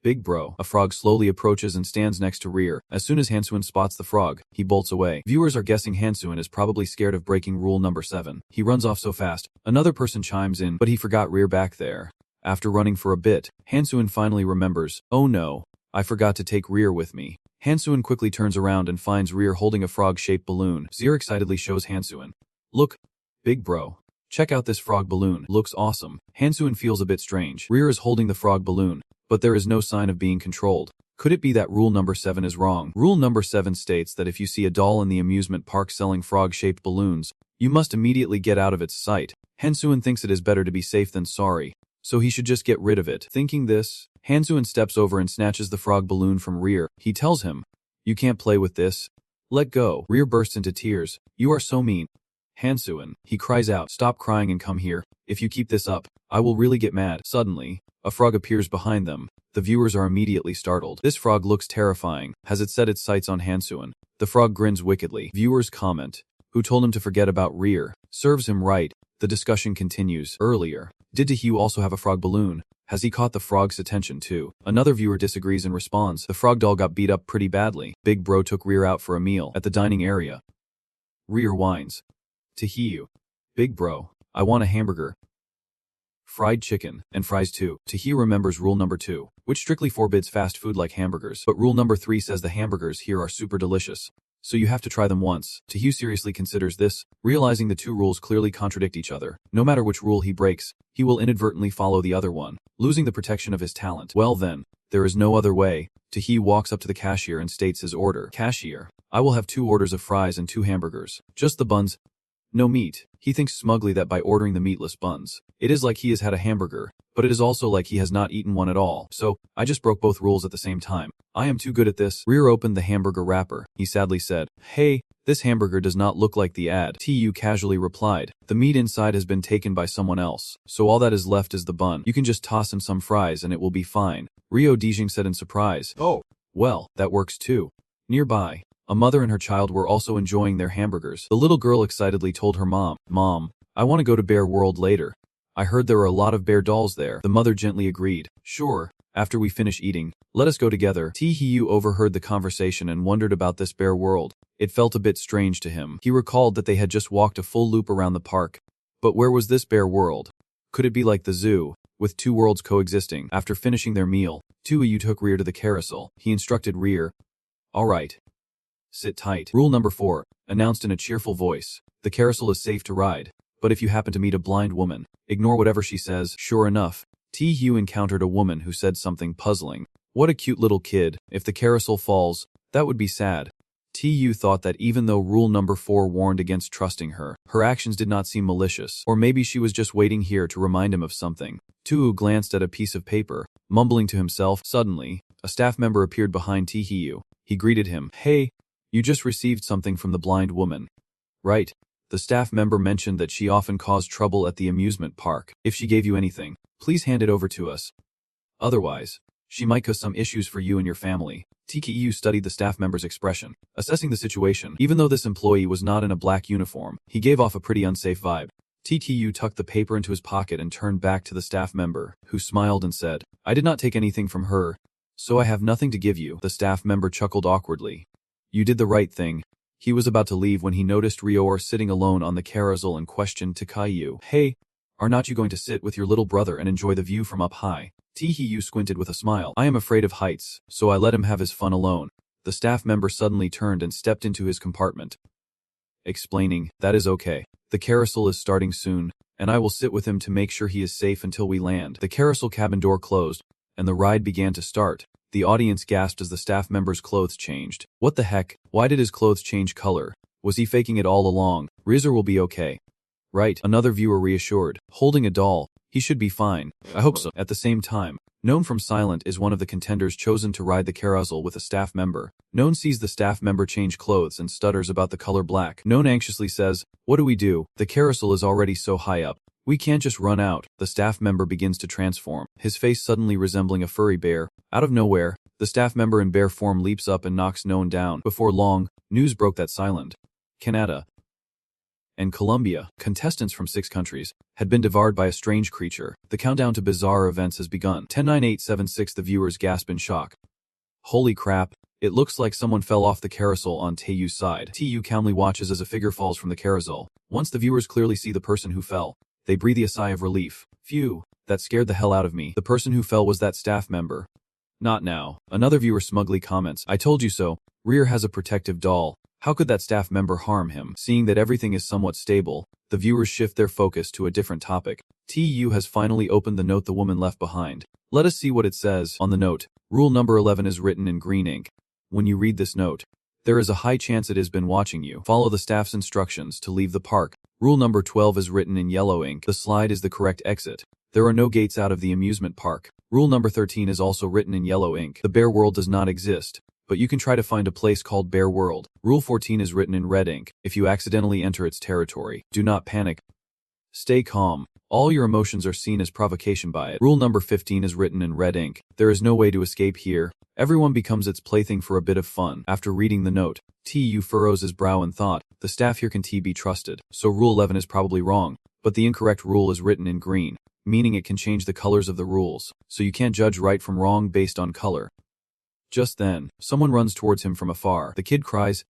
[SPEAKER 1] big bro." A frog slowly approaches and stands next to Rear. As soon as Hansuin spots the frog, he bolts away. Viewers are guessing Hansuin is probably scared of breaking rule number 7. He runs off so fast. Another person chimes in, but he forgot Rear back there. After running for a bit, Hansuin finally remembers, "Oh no, I forgot to take Rear with me." Hansuin quickly turns around and finds Rear holding a frog-shaped balloon. Zir excitedly shows Hansuin, "Look, big bro. Check out this frog balloon. Looks awesome." Hansuin feels a bit strange. Rear is holding the frog balloon, but there is no sign of being controlled. Could it be that rule number 7 is wrong? Rule number 7 states that if you see a doll in the amusement park selling frog-shaped balloons, you must immediately get out of its sight. Hansuin thinks it is better to be safe than sorry, so he should just get rid of it. Thinking this, Hansuin steps over and snatches the frog balloon from Rear. He tells him, "You can't play with this. Let go." Rear bursts into tears. "You are so mean." "Hansuin," he cries out, "stop crying and come here. If you keep this up, I will really get mad." Suddenly, a frog appears behind them. The viewers are immediately startled. This frog looks terrifying. Has it set its sights on Hansuin? The frog grins wickedly. Viewers comment, "Who told him to forget about Rear? Serves him right." The discussion continues. Earlier, did Tahayu also have a frog balloon? Has he caught the frog's attention too? Another viewer disagrees and responds, "The frog doll got beat up pretty badly. Big bro took Rear out for a meal at the dining area." Rear whines, "Tahayu, big bro, I want a hamburger. Fried chicken, and fries too." Tahayu remembers rule number 2, which strictly forbids fast food like hamburgers, but rule number 3 says the hamburgers here are super delicious, so you have to try them once. Tahayu seriously considers this, realizing the 2 rules clearly contradict each other. No matter which rule he breaks, he will inadvertently follow the other one, losing the protection of his talent. Well then, there is no other way. Tahayu walks up to the cashier and states his order. "Cashier, I will have 2 orders of fries and 2 hamburgers. Just the buns. No meat." He thinks smugly that by ordering the meatless buns, it is like he has had a hamburger, but it is also like he has not eaten one at all. "So, I just broke both rules at the same time. I am too good at this." Rear opened the hamburger wrapper. He sadly said, "Hey, this hamburger does not look like the ad." Tahayu casually replied, "The meat inside has been taken by someone else, so all that is left is the bun. You can just toss him some fries and it will be fine." Ryo Dijing said in surprise, "Oh, well, that works too." Nearby, a mother and her child were also enjoying their hamburgers. The little girl excitedly told her mom, "Mom, I want to go to Bear World later. I heard there are a lot of bear dolls there." The mother gently agreed, "Sure, after we finish eating, let us go together." Tahayu overheard the conversation and wondered about this Bear World. It felt a bit strange to him. He recalled that they had just walked a full loop around the park. But where was this Bear World? Could it be like the zoo, with 2 worlds coexisting? After finishing their meal, Tahayu took Rear to the carousel. He instructed Rear, "All right. Sit tight." Rule number 4, announced in a cheerful voice. "The carousel is safe to ride, but if you happen to meet a blind woman, ignore whatever she says." Sure enough, Tahayu encountered a woman who said something puzzling. "What a cute little kid. If the carousel falls, that would be sad." Tahayu thought that even though rule number 4 warned against trusting her, her actions did not seem malicious. Or maybe she was just waiting here to remind him of something. Tahayu glanced at a piece of paper, mumbling to himself. Suddenly, a staff member appeared behind Tahayu. He greeted him, "Hey, you just received something from the blind woman, right?" The staff member mentioned that she often caused trouble at the amusement park. "If she gave you anything, please hand it over to us. Otherwise, she might cause some issues for you and your family." Tahayu studied the staff member's expression, assessing the situation. Even though this employee was not in a black uniform, he gave off a pretty unsafe vibe. Tahayu tucked the paper into his pocket and turned back to the staff member, who smiled and said, "I did not take anything from her, so I have nothing to give you." The staff member chuckled awkwardly. "You did the right thing." He was about to leave when he noticed Ryor sitting alone on the carousel and questioned Tahayu, "Hey, are not you going to sit with your little brother and enjoy the view from up high?" Tahayu squinted with a smile. "I am afraid of heights, so I let him have his fun alone." The staff member suddenly turned and stepped into his compartment, explaining, "That is okay. The carousel is starting soon, and I will sit with him to make sure he is safe until we land." The carousel cabin door closed, and the ride began to start. The audience gasped as the staff member's clothes changed. What the heck? Why did his clothes change color? Was he faking it all along? Rizzer will be okay. Right, another viewer reassured. Holding a doll. He should be fine. I hope so. At the same time, Known from Silent is one of the contenders chosen to ride the carousel with a staff member. Known sees the staff member change clothes and stutters about the color black. Known anxiously says, "What do we do? The carousel is already so high up. We can't just run out." The staff member begins to transform, his face suddenly resembling a furry bear. Out of nowhere, the staff member in bear form leaps up and knocks Known down. Before long, news broke that Silent, Canada, and Colombia, contestants from 6 countries, had been devoured by a strange creature. The countdown to bizarre events has begun. 10-9-8-7-6. The viewers gasp in shock. Holy crap, it looks like someone fell off the carousel on Taeyu's side. Taeyu calmly watches as a figure falls from the carousel. Once the viewers clearly see the person who fell, they breathe a sigh of relief. Phew, that scared the hell out of me. The person who fell was that staff member. Not now. Another viewer smugly comments, "I told you so. Rear has a protective doll. How could that staff member harm him?" Seeing that everything is somewhat stable, the viewers shift their focus to a different topic. TU has finally opened the note the woman left behind. Let us see what it says. On the note, rule number 11 is written in green ink. When you read this note, there is a high chance it has been watching you. Follow the staff's instructions to leave the park. Rule number 12 is written in yellow ink. The slide is the correct exit. There are no gates out of the amusement park. Rule number 13 is also written in yellow ink. The bear world does not exist, but you can try to find a place called Bear World. Rule 14 is written in red ink. If you accidentally enter its territory, do not panic. Stay calm. All your emotions are seen as provocation by it. Rule number 15 is written in red ink. There is no way to escape here. Everyone becomes its plaything for a bit of fun. After reading the note, TU furrows his brow and thought, the staff here can be trusted. So rule 11 is probably wrong, but the incorrect rule is written in green, meaning it can change the colors of the rules, so you can't judge right from wrong based on color. Just then, someone runs towards him from afar. The kid cries,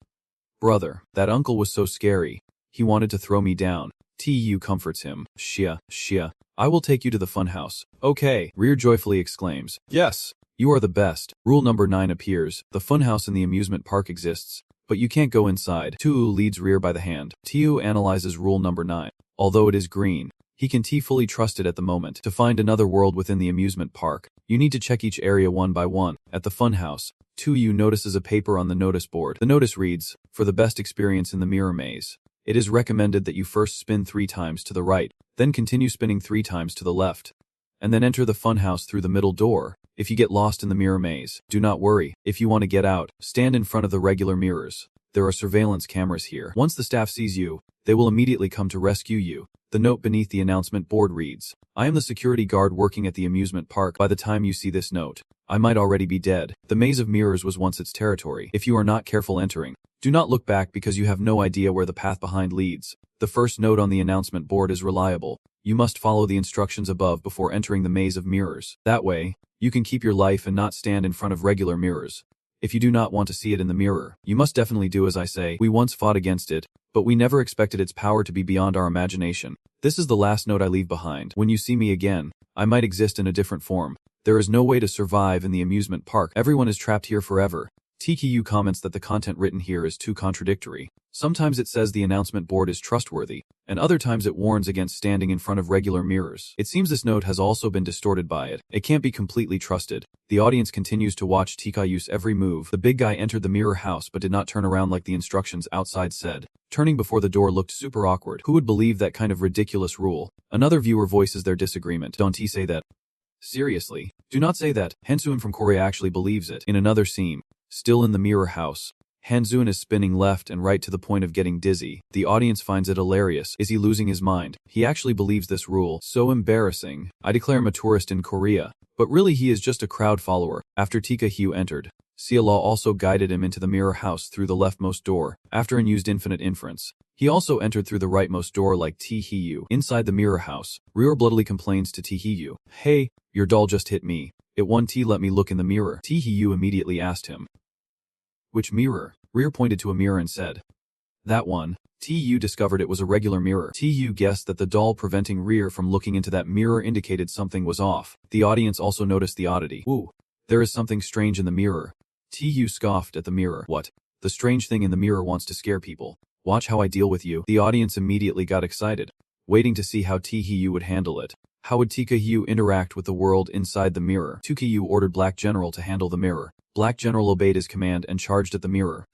[SPEAKER 1] "Brother, that uncle was so scary. He wanted to throw me down." TU comforts him. Shia, I will take you to the funhouse." "Okay," Rear joyfully exclaims. "Yes, you are the best." Rule number 9 appears. The funhouse in the amusement park exists, but you can't go inside. Tu leads Rear by the hand. Tu analyzes rule number 9. Although it is green, he can fully trust it at the moment. To find another world within the amusement park, you need to check each area one by one. At the funhouse, Tu notices a paper on the notice board. The notice reads, "For the best experience in the mirror maze, it is recommended that you first spin 3 times to the right, then continue spinning 3 times to the left, and then enter the funhouse through the middle door. If you get lost in the mirror maze, do not worry. If you want to get out, stand in front of the regular mirrors. There are surveillance cameras here. Once the staff sees you, they will immediately come to rescue you." The note beneath the announcement board reads, "I am the security guard working at the amusement park. By the time you see this note, I might already be dead. The maze of mirrors was once its territory. If you are not careful entering, do not look back because you have no idea where the path behind leads. The first note on the announcement board is reliable. You must follow the instructions above before entering the maze of mirrors. That way, you can keep your life and not stand in front of regular mirrors. If you do not want to see it in the mirror, you must definitely do as I say. We once fought against it, but we never expected its power to be beyond our imagination. This is the last note I leave behind. When you see me again, I might exist in a different form. There is no way to survive in the amusement park. Everyone is trapped here forever." TKU comments that the content written here is too contradictory. Sometimes it says the announcement board is trustworthy, and other times it warns against standing in front of regular mirrors. It seems this note has also been distorted by it. It can't be completely trusted. The audience continues to watch TKU's every move. The big guy entered the mirror house but did not turn around like the instructions outside said. Turning before the door looked super awkward. Who would believe that kind of ridiculous rule? Another viewer voices their disagreement. "Don't he say that? Seriously, do not say that. Hansoon from Korea actually believes it." In another scene, still in the mirror house, Hansoon is spinning left and right to the point of getting dizzy. The audience finds it hilarious. Is he losing his mind? He actually believes this rule. So embarrassing. I declare him a tourist in Korea, but really he is just a crowd follower. After Tika Hugh entered, Sialaw also guided him into the mirror house through the leftmost door. After and used infinite inference, he also entered through the rightmost door like T-Hiyu. Inside the mirror house, Ryor bloodily complains to T-Hiyu, "Hey, your doll just hit me. It won't let me look in the mirror." T-Hiyu immediately asked him, "Which mirror?" Ryor pointed to a mirror and said, "That one." T-Yu discovered it was a regular mirror. T-Yu guessed that the doll preventing Ryor from looking into that mirror indicated something was off. The audience also noticed the oddity. "Ooh, there is something strange in the mirror." T-Yu scoffed at the mirror. "What? The strange thing in the mirror wants to scare people. Watch how I deal with you." The audience immediately got excited, waiting to see how T-Yu would handle it. How would Tikayu interact with the world inside the mirror? Tikayu ordered Black General to handle the mirror. Black General obeyed his command and charged at the mirror,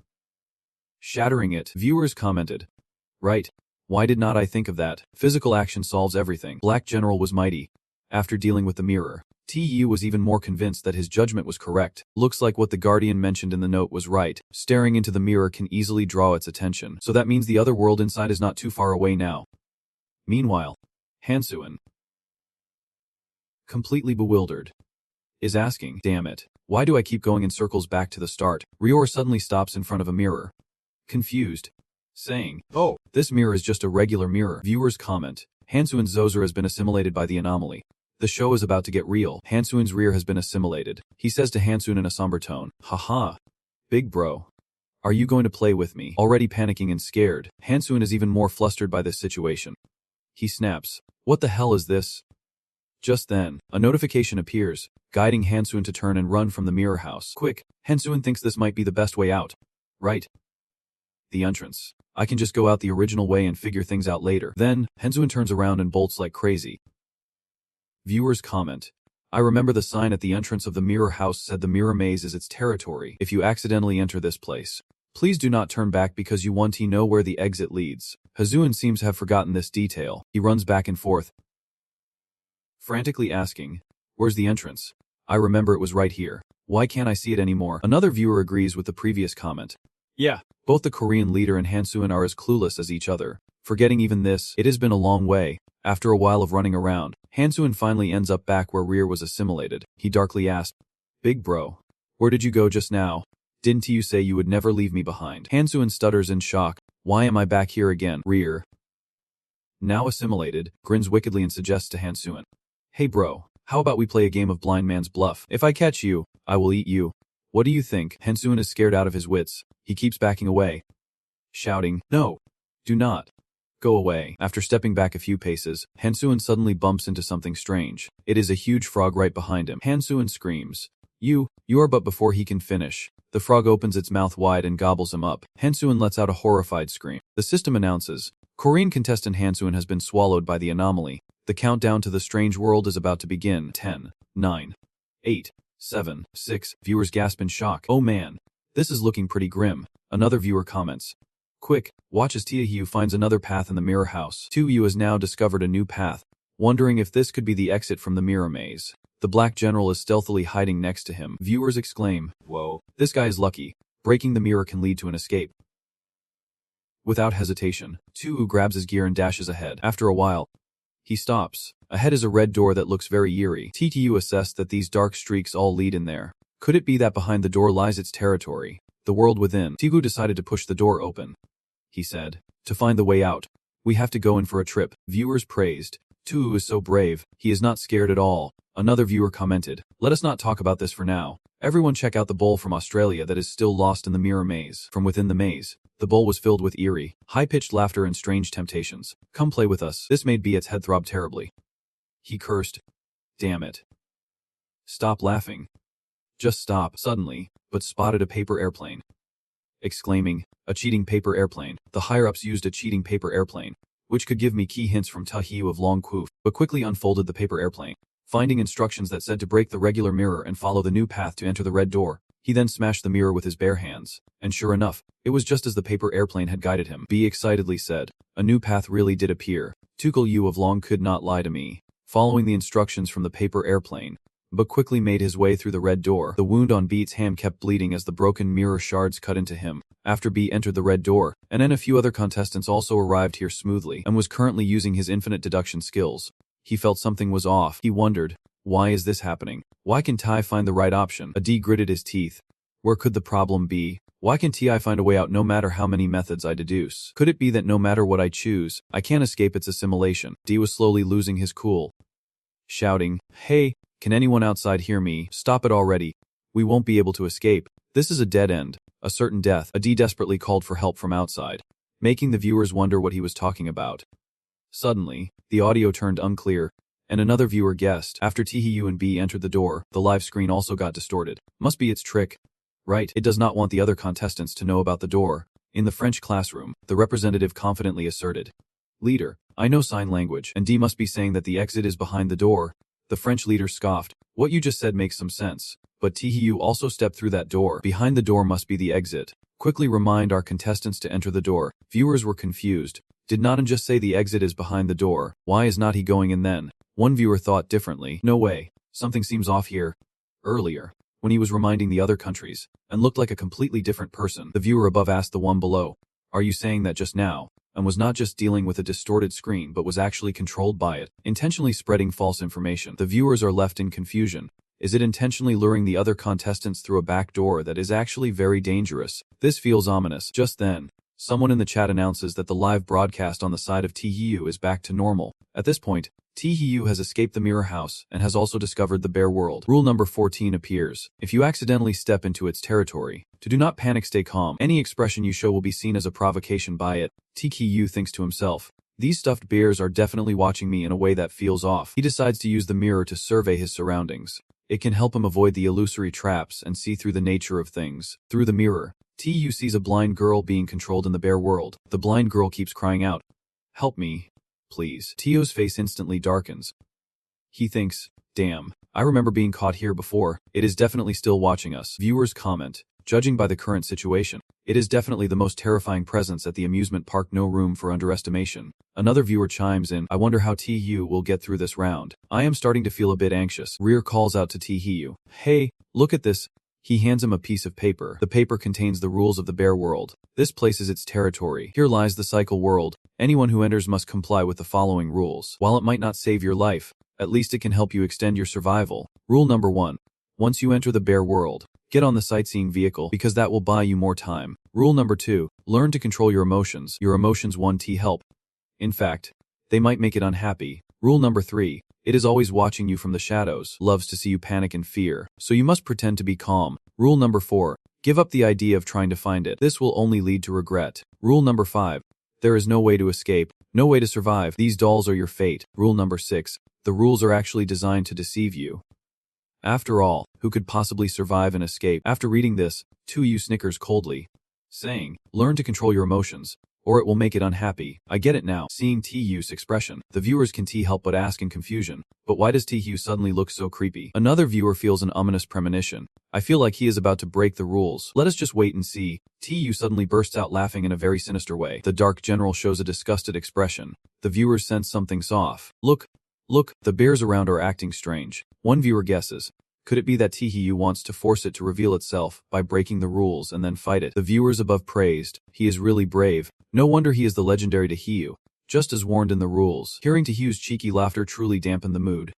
[SPEAKER 1] shattering it. Viewers commented, "Right. Why did not I think of that? Physical action solves everything." Black General was mighty. After dealing with the mirror, TU was even more convinced that his judgment was correct. Looks like what the Guardian mentioned in the note was right. Staring into the mirror can easily draw its attention. So that means the other world inside is not too far away now. Meanwhile, Hansuin, completely bewildered, is asking, "Damn it. Why do I keep going in circles back to the start?" Ryor suddenly stops in front of a mirror, confused, saying, "Oh, this mirror is just a regular mirror." Viewers comment, Hansuin's Zozer has been assimilated by the anomaly. The show is about to get real. Hansuin's rear has been assimilated. He says to Hansuin in a somber tone, "Haha. Big bro. Are you going to play with me?" Already panicking and scared, Hansuin is even more flustered by this situation. He snaps, "What the hell is this?" Just then, a notification appears, guiding Hansuin to turn and run from the mirror house. Quick, Hansuin thinks this might be the best way out. Right? The entrance. I can just go out the original way and figure things out later. Then, Hansuin turns around and bolts like crazy. Viewers comment, "I remember the sign at the entrance of the mirror house said the mirror maze is its territory. If you accidentally enter this place, please do not turn back because you want to know where the exit leads." Hansuin seems to have forgotten this detail. He runs back and forth, frantically asking, "Where's the entrance? I remember it was right here. Why can't I see it anymore?" Another viewer agrees with the previous comment. Yeah, both the Korean leader and Hansuin are as clueless as each other. Forgetting even this, it has been a long way. After a while of running around, Hansuin finally ends up back where Rear was assimilated. He darkly asked, "Big bro, where did you go just now? Didn't you say you would never leave me behind?" Hansuin stutters in shock. "Why am I back here again?" Rear, now assimilated, grins wickedly and suggests to Hansuin, "Hey bro, how about we play a game of blind man's bluff? If I catch you, I will eat you. What do you think?" Hansuin is scared out of his wits. He keeps backing away, shouting, "No, do not. Go away." After stepping back a few paces, Hansuin suddenly bumps into something strange. It is a huge frog right behind him. Hansuin screams, You are," but before he can finish, the frog opens its mouth wide and gobbles him up. Hansuin lets out a horrified scream. The system announces, Korean contestant Hansuin has been swallowed by the anomaly. The countdown to the strange world is about to begin. 10, 9, 8, 7, 6. Viewers gasp in shock. "Oh man, this is looking pretty grim." Another viewer comments, "Quick, watch as Tia finds another path in the mirror house." Tu has now discovered a new path, wondering if this could be the exit from the mirror maze. The Black General is stealthily hiding next to him. Viewers exclaim, "Whoa, this guy is lucky. Breaking the mirror can lead to an escape." Without hesitation, Tu grabs his gear and dashes ahead. After a while, he stops. Ahead is a red door that looks very eerie. TTU assessed that these dark streaks all lead in there. Could it be that behind the door lies its territory, the world within? Tigu decided to push the door open. He said, "To find the way out, we have to go in for a trip." Viewers praised, "Tu is so brave, he is not scared at all." Another viewer commented, "Let us not talk about this for now. Everyone check out the bowl from Australia that is still lost in the mirror maze." From within the maze, the bowl was filled with eerie, high-pitched laughter and strange temptations. "Come play with us." This made Beat's head throb terribly. He cursed, "Damn it. Stop laughing. Just stop." Suddenly, but spotted a paper airplane, exclaiming, "A cheating paper airplane." The higher-ups used a cheating paper airplane, which could give me key hints from Tahiu of Long Kuf, but quickly unfolded the paper airplane, finding instructions that said to break the regular mirror and follow the new path to enter the red door. He then smashed the mirror with his bare hands, and sure enough, it was just as the paper airplane had guided him. B excitedly said, "A new path really did appear. Tukul Yu of Long could not lie to me." Following the instructions from the paper airplane, but quickly made his way through the red door. The wound on Beat's hand kept bleeding as the broken mirror shards cut into him. After B entered the red door, and then a few other contestants also arrived here smoothly, and was currently using his infinite deduction skills. He felt something was off. He wondered, why is this happening? Why can Tai find the right option? A D gritted his teeth. Where could the problem be? Why can Ti find a way out no matter how many methods I deduce? Could it be that no matter what I choose, I can't escape its assimilation? D was slowly losing his cool, shouting, "Hey, can anyone outside hear me? Stop it already. We won't be able to escape. This is a dead end, a certain death." A D desperately called for help from outside, making the viewers wonder what he was talking about. Suddenly, the audio turned unclear, and another viewer guessed. After Tihiu and B entered the door, the live screen also got distorted. Must be its trick. Right, it does not want the other contestants to know about the door. In the French classroom, the representative confidently asserted, "Leader, I know sign language, and D must be saying that the exit is behind the door. The French leader scoffed. What you just said makes some sense. But Tihiu also stepped through that door. Behind the door must be the exit. Quickly remind our contestants to enter the door. Viewers were confused. Did Nadan just say the exit is behind the door? Why is not he going in then? One viewer thought differently. No way. Something seems off here. Earlier, when he was reminding the other countries, and looked like a completely different person, the viewer above asked the one below, "Are you saying that just now?" And was not just dealing with a distorted screen but was actually controlled by it, intentionally spreading false information. The viewers are left in confusion. Is it intentionally luring the other contestants through a back door that is actually very dangerous? This feels ominous. Just then, someone in the chat announces that the live broadcast on the side of Tihiu is back to normal. At this point, Tihiu has escaped the mirror house and has also discovered the bare world. Rule number 14 appears. If you accidentally step into its territory, do not panic, stay calm. Any expression you show will be seen as a provocation by it. Tihiu thinks to himself, these stuffed bears are definitely watching me in a way that feels off. He decides to use the mirror to survey his surroundings. It can help him avoid the illusory traps and see through the nature of things. Through the mirror, Tihiu sees a blind girl being controlled in the bare world. The blind girl keeps crying out, "Help me, please." Tihiu's face instantly darkens. He thinks, damn, I remember being caught here before. It is definitely still watching us. Viewers comment, judging by the current situation, it is definitely the most terrifying presence at the amusement park, no room for underestimation. Another viewer chimes in, I wonder how Tihiu will get through this round. I am starting to feel a bit anxious. Rear calls out to Tihiu, hey, look at this. He hands him a piece of paper. The paper contains the rules of the bare world. This place is its territory. Here lies the cycle world. Anyone who enters must comply with the following rules. While it might not save your life, at least it can help you extend your survival. Rule number 1. Once you enter the bare world, get on the sightseeing vehicle because that will buy you more time. Rule number 2. Learn to control your emotions. Your emotions won't help. In fact, they might make it unhappy. Rule number 3. It is always watching you from the shadows, loves to see you panic and fear, so you must pretend to be calm. Rule number 4. Give up the idea of trying to find it. This will only lead to regret. Rule number 5. There is no way to escape, no way to survive. These dolls are your fate. Rule number 6. The rules are actually designed to deceive you. After all, who could possibly survive and escape? After reading this, Tihiu snickers coldly, saying, learn to control your emotions, or it will make it unhappy. I get it now. Seeing Tihiu's expression, the viewers can't help but ask in confusion, but why does Tihiu suddenly look so creepy? Another viewer feels an ominous premonition. I feel like he is about to break the rules. Let us just wait and see. Tihiu suddenly bursts out laughing in a very sinister way. The dark general shows a disgusted expression. The viewers sense something's off. Look, the bears around are acting strange. One viewer guesses, could it be that Tihiu wants to force it to reveal itself by breaking the rules and then fight it? The viewers above praised, he is really brave. No wonder he is the legendary Tihiu, just as warned in the rules. Hearing Tihiu's cheeky laughter truly dampened the mood.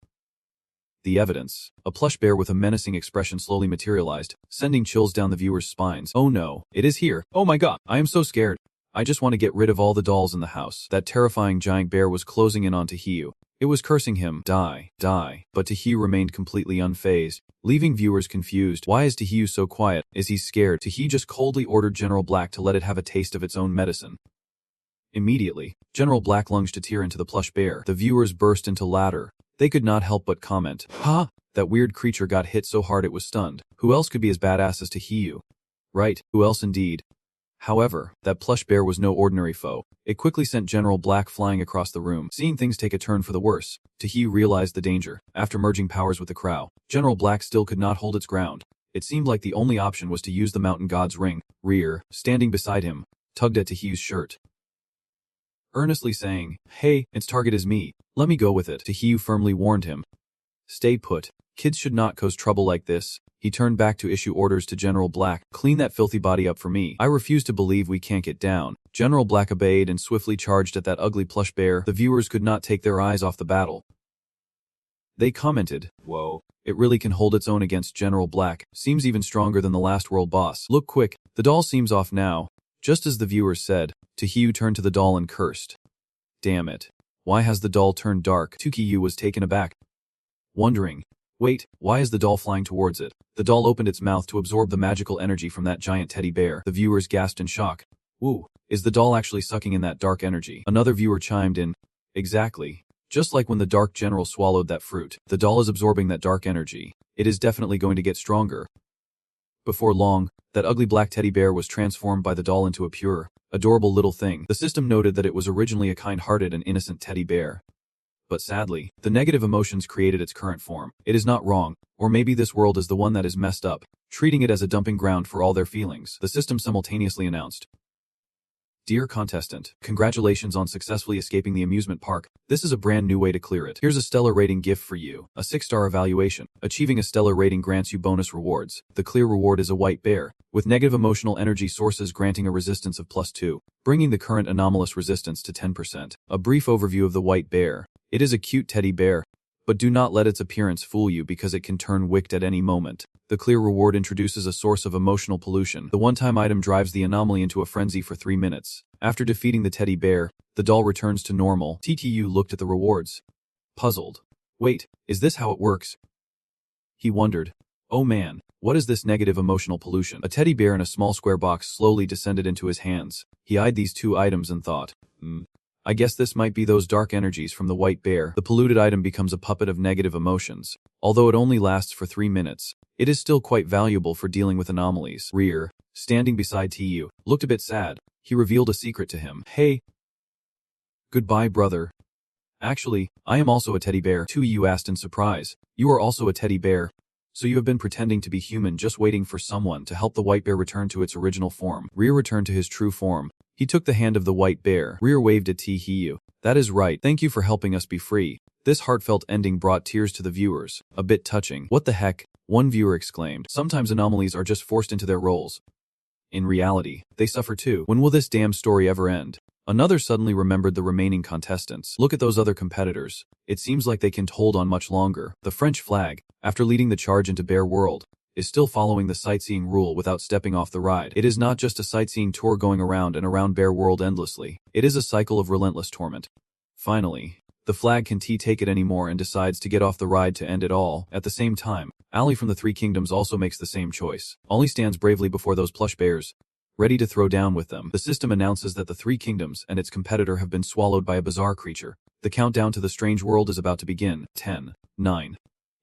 [SPEAKER 1] The evidence. A plush bear with a menacing expression slowly materialized, sending chills down the viewers' spines. Oh no, it is here. Oh my god, I am so scared. I just want to get rid of all the dolls in the house. That terrifying giant bear was closing in on Tihiu. It was cursing him, die, but Tihiu remained completely unfazed, leaving viewers confused. Why is Tihiu so quiet? Is he scared? Tihiu just coldly ordered General Black to let it have a taste of its own medicine. Immediately, General Black lunged a tear into the plush bear. The viewers burst into laughter. They could not help but comment, ha! That weird creature got hit so hard it was stunned. Who else could be as badass as Tihiu? Right, who else indeed? However, that plush bear was no ordinary foe. It quickly sent General Black flying across the room. Seeing things take a turn for the worse, Tihiu realized the danger. After merging powers with the crow, General Black still could not hold its ground. It seemed like the only option was to use the mountain god's ring. Rear, standing beside him, tugged at Tihiu's shirt, earnestly saying, hey, its target is me. Let me go with it. Tihiu firmly warned him. Stay put. Kids should not cause trouble like this. He turned back to issue orders to General Black. Clean that filthy body up for me. I refuse to believe we can't get down. General Black obeyed and swiftly charged at that ugly plush bear. The viewers could not take their eyes off the battle. They commented, whoa, it really can hold its own against General Black. Seems even stronger than the last world boss. Look quick, the doll seems off now. Just as the viewers said, Tihiu turned to the doll and cursed. Damn it. Why has the doll turned dark? Tihiu was taken aback, wondering, wait, why is the doll flying towards it? The doll opened its mouth to absorb the magical energy from that giant teddy bear. The viewers gasped in shock. Woo, is the doll actually sucking in that dark energy? Another viewer chimed in. Exactly. Just like when the Dark General swallowed that fruit, the doll is absorbing that dark energy. It is definitely going to get stronger. Before long, That ugly black teddy bear was transformed by the doll into a pure, adorable little thing. The system noted that it was originally a kind-hearted and innocent teddy bear. But sadly, the negative emotions created its current form. It is not wrong, or maybe this world is the one that is messed up, treating it as a dumping ground for all their feelings. The system simultaneously announced. Dear contestant, congratulations on successfully escaping the amusement park. This is a brand new way to clear it. Here's a stellar rating gift for you, a 6-star evaluation. Achieving a stellar rating grants you bonus rewards. The clear reward is a white bear, with negative emotional energy sources granting a resistance of +2, bringing the current anomalous resistance to 10%. A brief overview of the white bear. It is a cute teddy bear, but do not let its appearance fool you because it can turn wicked at any moment. The clear reward introduces a source of emotional pollution. The one-time item drives the anomaly into a frenzy for 3 minutes. After defeating the teddy bear, the doll returns to normal. TTU looked at the rewards. Puzzled. Wait, is this how it works? He wondered. Oh man, what is this negative emotional pollution? A teddy bear in a small square box slowly descended into his hands. He eyed these 2 items and thought, I guess this might be those dark energies from the white bear. The polluted item becomes a puppet of negative emotions. Although it only lasts for 3 minutes, it is still quite valuable for dealing with anomalies. Rear, standing beside TU, looked a bit sad. He revealed a secret to him. Hey. Goodbye, brother. Actually, I am also a teddy bear. TU asked in surprise. You are also a teddy bear. So you have been pretending to be human just waiting for someone to help the white bear return to its original form. Rear returned to his true form. He took the hand of the white bear. Rear waved at TU. That is right. Thank you for helping us be free. This heartfelt ending brought tears to the viewers. A bit touching. What the heck? One viewer exclaimed. Sometimes anomalies are just forced into their roles. In reality, they suffer too. When will this damn story ever end? Another suddenly remembered the remaining contestants. Look at those other competitors. It seems like they can't hold on much longer. The French flag, after leading the charge into Bear World, is still following the sightseeing rule without stepping off the ride. It is not just a sightseeing tour going around and around Bear World endlessly. It is a cycle of relentless torment. Finally, the flag can't take it anymore and decides to get off the ride to end it all. At the same time, Ali from the Three Kingdoms also makes the same choice. Ali stands bravely before those plush bears, ready to throw down with them. The system announces that the Three Kingdoms and its competitor have been swallowed by a bizarre creature. The countdown to the strange world is about to begin. 10, 9,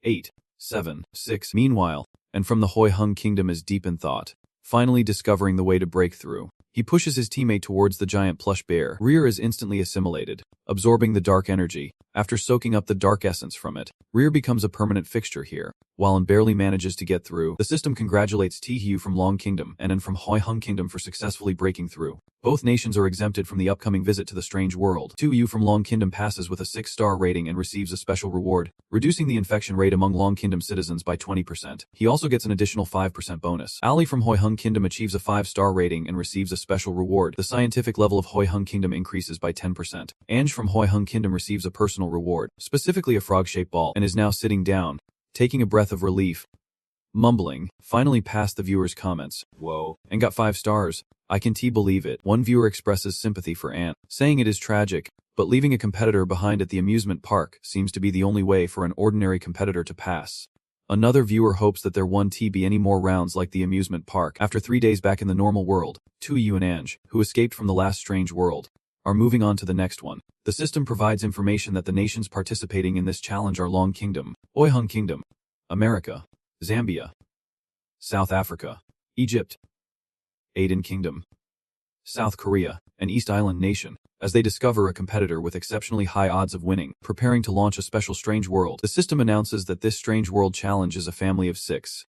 [SPEAKER 1] 8, 7, 6. Meanwhile, and from the Hoi Hung Kingdom is deep in thought, finally discovering the way to break through. He pushes his teammate towards the giant plush bear. Rear is instantly assimilated, absorbing the dark energy. After soaking up the dark essence from it, Rear becomes a permanent fixture here. While barely manages to get through, the system congratulates Tihu from Long Kingdom and from Hoi Hung Kingdom for successfully breaking through. Both nations are exempted from the upcoming visit to the strange world. Tihu from Long Kingdom passes with a 6-star rating and receives a special reward, reducing the infection rate among Long Kingdom citizens by 20%. He also gets an additional 5% bonus. Ali from Hoi Hung Kingdom achieves a 5-star rating and receives a special reward. The scientific level of Hoi Hung Kingdom increases by 10%. Ange from Hoi Hung Kingdom receives a personal reward, specifically a frog-shaped ball, and is now sitting down, taking a breath of relief. Mumbling, finally passed the viewer's comments. Whoa. And got 5 stars. I can't believe it. One viewer expresses sympathy for Ant, saying it is tragic, but leaving a competitor behind at the amusement park seems to be the only way for an ordinary competitor to pass. Another viewer hopes that there won't be any more rounds like the amusement park. After 3 days back in the normal world, Tuyu and Ange, who escaped from the last strange world, are moving on to the next one. The system provides information that the nations participating in this challenge are Long Kingdom, Hoi Hung Kingdom, America, Zambia, South Africa, Egypt, Aden Kingdom, South Korea, and East Island Nation. As they discover a competitor with exceptionally high odds of winning, preparing to launch a special strange world, the system announces that this strange world challenge is a family of 6.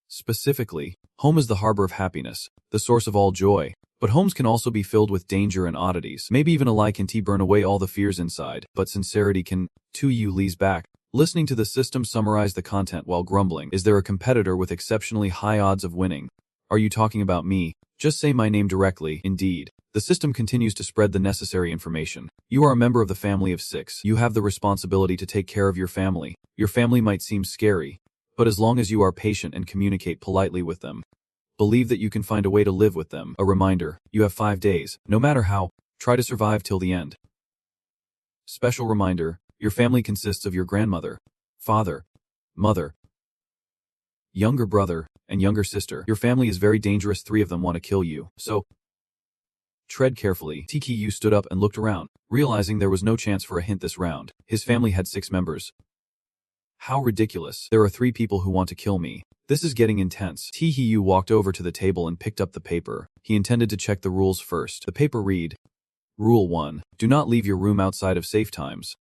[SPEAKER 1] Specifically, home is the harbor of happiness, the source of all joy, but homes can also be filled with danger and oddities. Maybe even a lie can burn away all the fears inside, but sincerity can. Tuyu leans back, listening to the system summarize the content while grumbling. Is there a competitor with exceptionally high odds of winning? Are you talking about me? Just say my name directly. Indeed. The system continues to spread the necessary information. You are a member of the family of 6. You have the responsibility to take care of your family. Your family might seem scary, but as long as you are patient and communicate politely with them, believe that you can find a way to live with them. A reminder, you have 5 days. No matter how, try to survive till the end. Special reminder, your family consists of your grandmother, father, mother, younger brother, and younger sister. Your family is very dangerous. 3 of them want to kill you, so tread carefully. TKU stood up and looked around, realizing there was no chance for a hint this round. His family had 6 members. How ridiculous. There are 3 people who want to kill me. This is getting intense. Taehyung walked over to the table and picked up the paper. He intended to check the rules first. The paper read, Rule 1. Do not leave your room outside of safe times.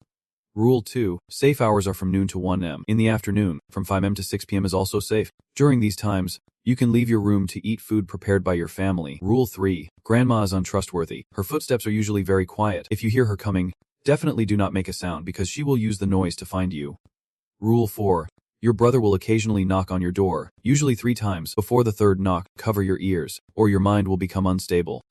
[SPEAKER 1] Rule 2. Safe hours are from noon to 1 am. In the afternoon, from 5 am to 6 p.m. is also safe. During these times, you can leave your room to eat food prepared by your family. Rule 3. Grandma is untrustworthy. Her footsteps are usually very quiet. If you hear her coming, definitely do not make a sound because she will use the noise to find you. Rule 4. Your brother will occasionally knock on your door, usually 3 times. Before the third knock, cover your ears, or your mind will become unstable.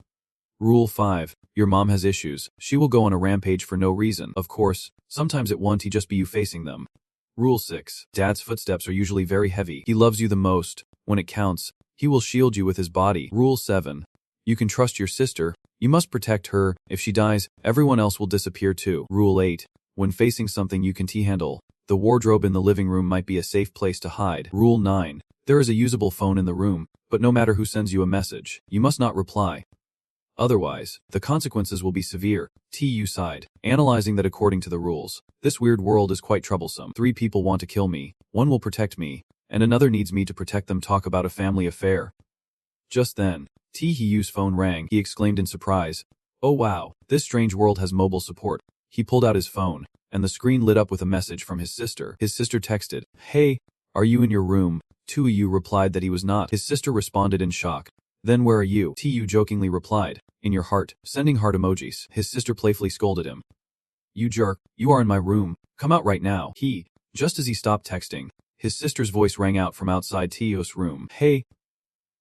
[SPEAKER 1] Rule 5. Your mom has issues. She will go on a rampage for no reason. Of course, sometimes it won't just be you facing them. Rule 6. Dad's footsteps are usually very heavy. He loves you the most. When it counts, he will shield you with his body. Rule 7. You can trust your sister. You must protect her. If she dies, everyone else will disappear too. Rule 8. When facing something you can handle, the wardrobe in the living room might be a safe place to hide. Rule 9. There is a usable phone in the room, but no matter who sends you a message, you must not reply. Otherwise, the consequences will be severe. Taehyung sighed, analyzing that according to the rules, this weird world is quite troublesome. 3 people want to kill me, 1 will protect me, and another needs me to protect them. Talk about a family affair. Just then, Taehyung's phone rang. He exclaimed in surprise, Oh wow, this strange world has mobile support. He pulled out his phone, and the screen lit up with a message from his sister. His sister texted, Hey, are you in your room? Taehyung replied that he was not. His sister responded in shock. Then where are you? Taehyung jokingly replied, In your heart, sending heart emojis. His sister playfully scolded him. You jerk, you are in my room. Come out right now. Just as he stopped texting, his sister's voice rang out from outside Taehyung's room. Hey,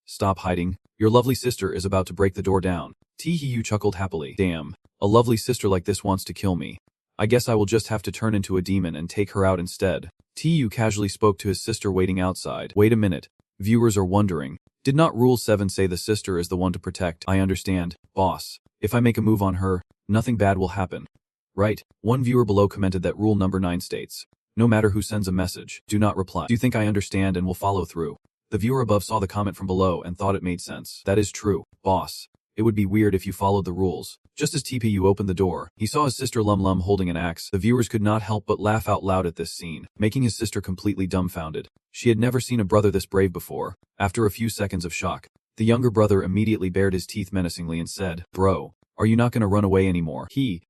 [SPEAKER 1] stop hiding. Your lovely sister is about to break the door down. Taehyung chuckled happily. Damn, a lovely sister like this wants to kill me. I guess I will just have to turn into a demon and take her out instead. Taehyung casually spoke to his sister waiting outside. Wait a minute. Viewers are wondering. Did not Rule 7 say the sister is the one to protect? I understand, boss. If I make a move on her, nothing bad will happen. Right. One viewer below commented that Rule number 9 states, no matter who sends a message, do not reply. Do you think I understand and will follow through? The viewer above saw the comment from below and thought it made sense. That is true, boss. It would be weird if you followed the rules. Just as TPU opened the door, he saw his sister Lum Lum holding an axe. The viewers could not help but laugh out loud at this scene, making his sister completely dumbfounded. She had never seen a brother this brave before. After a few seconds of shock, the younger brother immediately bared his teeth menacingly and said, Bro, are you not gonna run away anymore?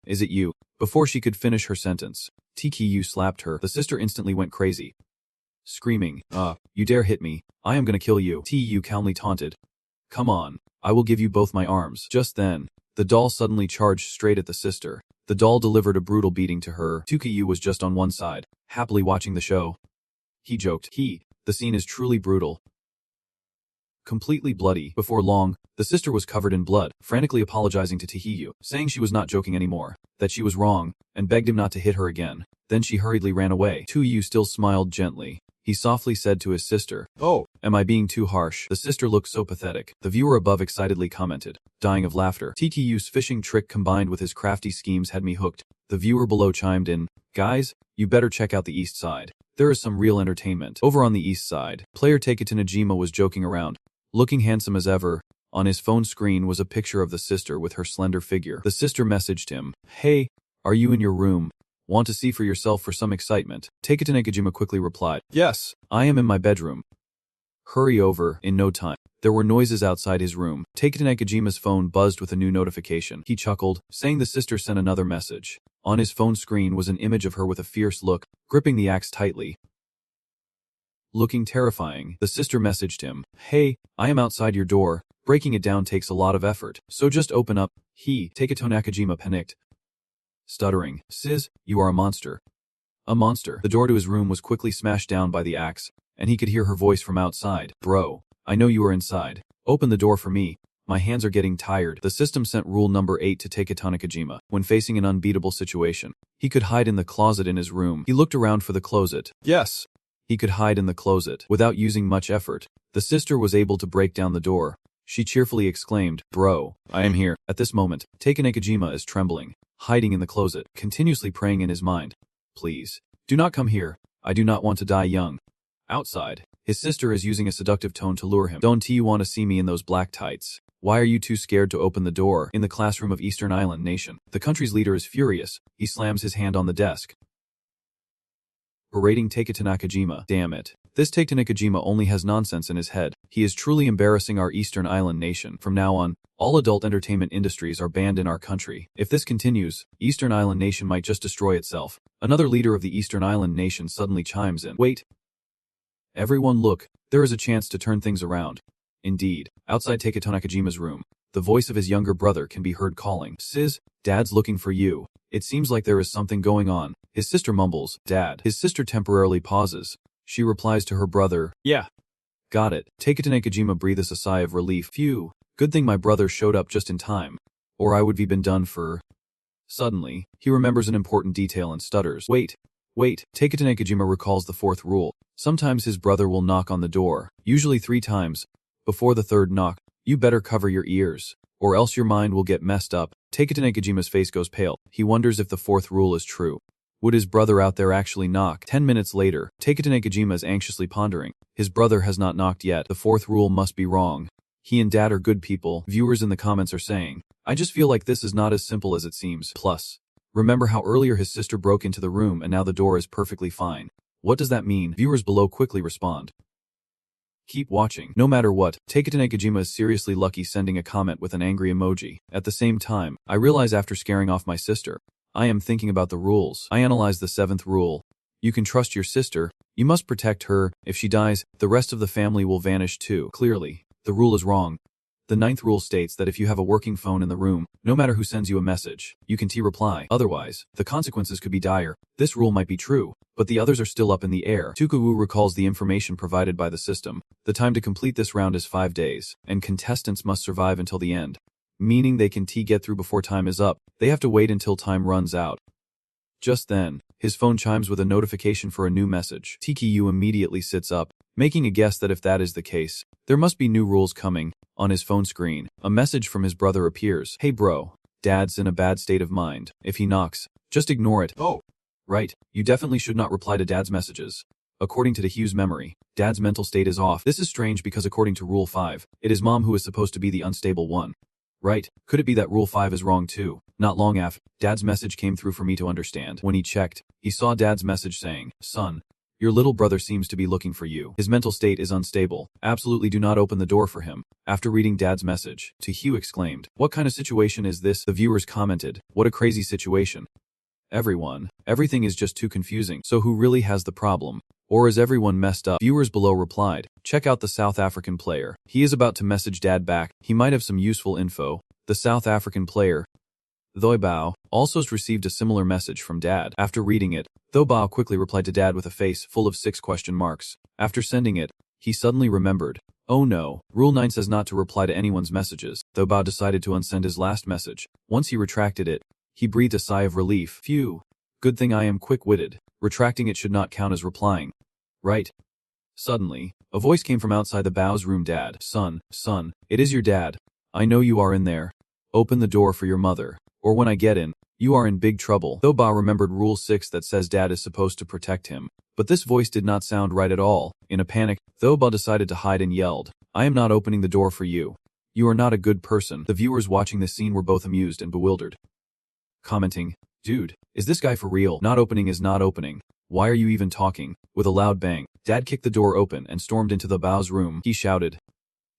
[SPEAKER 1] Is it you? Before she could finish her sentence, TKU slapped her. The sister instantly went crazy, screaming, you dare hit me, I am gonna kill you. TU calmly taunted, Come on, I will give you both my arms. Just then, the doll suddenly charged straight at the sister. The doll delivered a brutal beating to her. TKU was just on one side, happily watching the show. He joked, the scene is truly brutal. Completely bloody. Before long, the sister was covered in blood, frantically apologizing to Taehyung, saying she was not joking anymore, that she was wrong, and begged him not to hit her again. Then she hurriedly ran away. Taehyung still smiled gently. He softly said to his sister, Oh, am I being too harsh? The sister looked so pathetic. The viewer above excitedly commented, dying of laughter. TKU's fishing trick combined with his crafty schemes had me hooked. The viewer below chimed in, Guys, you better check out the east side. There is some real entertainment. Over on the east side, player Taketo Najima was joking around, looking handsome as ever. On his phone screen was a picture of the sister with her slender figure. The sister messaged him, Hey, are you in your room? Want to see for yourself for some excitement? Taketo Nakajima quickly replied, Yes, I am in my bedroom. Hurry over, in no time. There were noises outside his room. Taketo Nakajima's phone buzzed with a new notification. He chuckled, saying the sister sent another message. On his phone screen was an image of her with a fierce look, gripping the axe tightly. Looking terrifying, the sister messaged him, Hey, I am outside your door. Breaking it down takes a lot of effort, so just open up. Taketo Nakajima panicked, stuttering, Sis, you are a monster. A monster. The door to his room was quickly smashed down by the axe, and he could hear her voice from outside. Bro, I know you are inside. Open the door for me. My hands are getting tired. The system sent rule number 8 to Taketo Nakajima. When facing an unbeatable situation, he could hide in the closet in his room. He looked around for the closet. Yes, he could hide in the closet. Without using much effort, the sister was able to break down the door. She cheerfully exclaimed, Bro, I am here. At this moment, Taketo Nakajima is trembling, hiding in the closet, continuously praying in his mind, Please, do not come here. I do not want to die young. Outside, his sister is using a seductive tone to lure him. Don't you want to see me in those black tights? Why are you too scared to open the door? In the classroom of Eastern Island Nation, the country's leader is furious. He slams his hand on the desk. berating Taketa Nakajima. Damn it. This Taketa Nakajima only has nonsense in his head. He is truly embarrassing our Eastern Island nation. From now on, all adult entertainment industries are banned in our country. If this continues, Eastern Island nation might just destroy itself. Another leader of the Eastern Island nation suddenly chimes in. Wait. Everyone look, there is a chance to turn things around. Indeed, outside Taketa Nakajima's room, the voice of his younger brother can be heard calling. Sis, Dad's looking for you. It seems like there is something going on. His sister mumbles, Dad. His sister temporarily pauses. She replies to her brother, Yeah. Got it. Taketa Nakajima breathes a sigh of relief. Phew. Good thing my brother showed up just in time. Or I would be been done for. Suddenly, he remembers an important detail and stutters. Wait. Taketa Nakajima recalls the fourth rule. Sometimes his brother will knock on the door, usually 3 times. Before the third knock, you better cover your ears, or else your mind will get messed up. Taketa Nakajima's face goes pale. He wonders if the fourth rule is true. Would his brother out there actually knock? 10 minutes later, Taketa Nakajima is anxiously pondering. His brother has not knocked yet. The fourth rule must be wrong. He and Dad are good people, viewers in the comments are saying. I just feel like this is not as simple as it seems. Plus, remember how earlier his sister broke into the room and now the door is perfectly fine. What does that mean? Viewers below quickly respond. Keep watching. No matter what, Taketa Nakajima is seriously lucky sending a comment with an angry emoji. At the same time, I realize after scaring off my sister, I am thinking about the rules. I analyze the 7th rule. You can trust your sister. You must protect her. If she dies, the rest of the family will vanish too. Clearly, the rule is wrong. The 9th rule states that if you have a working phone in the room, no matter who sends you a message, you can reply. Otherwise, the consequences could be dire. This rule might be true, but the others are still up in the air. Tukuwu recalls the information provided by the system. The time to complete this round is 5 days, and contestants must survive until the end. Meaning they can get through before time is up. They have to wait until time runs out. Just then, his phone chimes with a notification for a new message. TKU immediately sits up, making a guess that if that is the case, there must be new rules coming. On his phone screen, a message from his brother appears. Hey bro, Dad's in a bad state of mind. If he knocks, just ignore it. Oh. Right, you definitely should not reply to Dad's messages. According to the Hugh's memory, Dad's mental state is off. This is strange because according to Rule 5, it is Mom who is supposed to be the unstable one. Right, could it be that Rule 5 is wrong too? Not long after, Dad's message came through for me to understand. When he checked, he saw Dad's message saying, Son, your little brother seems to be looking for you. His mental state is unstable. Absolutely do not open the door for him. After reading Dad's message, Hugh exclaimed, What kind of situation is this? The viewers commented, What a crazy situation. Everything is just too confusing. So who really has the problem? Or is everyone messed up? Viewers below replied, Check out the South African player. He is about to message Dad back. He might have some useful info. The South African player, Thoibao, also received a similar message from Dad. After reading it, Thoibao quickly replied to Dad with a face full of 6 question marks. After sending it, he suddenly remembered. Oh no, Rule 9 says not to reply to anyone's messages. Thoibao decided to unsend his last message. Once he retracted it, he breathed a sigh of relief. Phew. Good thing I am quick-witted. Retracting it should not count as replying. Right. Suddenly, a voice came from outside the Bao's room. Dad. Son, it is your dad. I know you are in there. Open the door for your mother. Or when I get in, you are in big trouble. Thoibao remembered Rule 6 that says Dad is supposed to protect him. But this voice did not sound right at all. In a panic, Thoibao decided to hide and yelled, I am not opening the door for you. You are not a good person. The viewers watching this scene were both amused and bewildered. Commenting, Dude, is this guy for real? Not opening is not opening. Why are you even talking? With a loud bang, Dad kicked the door open and stormed into the Bao's room. He shouted,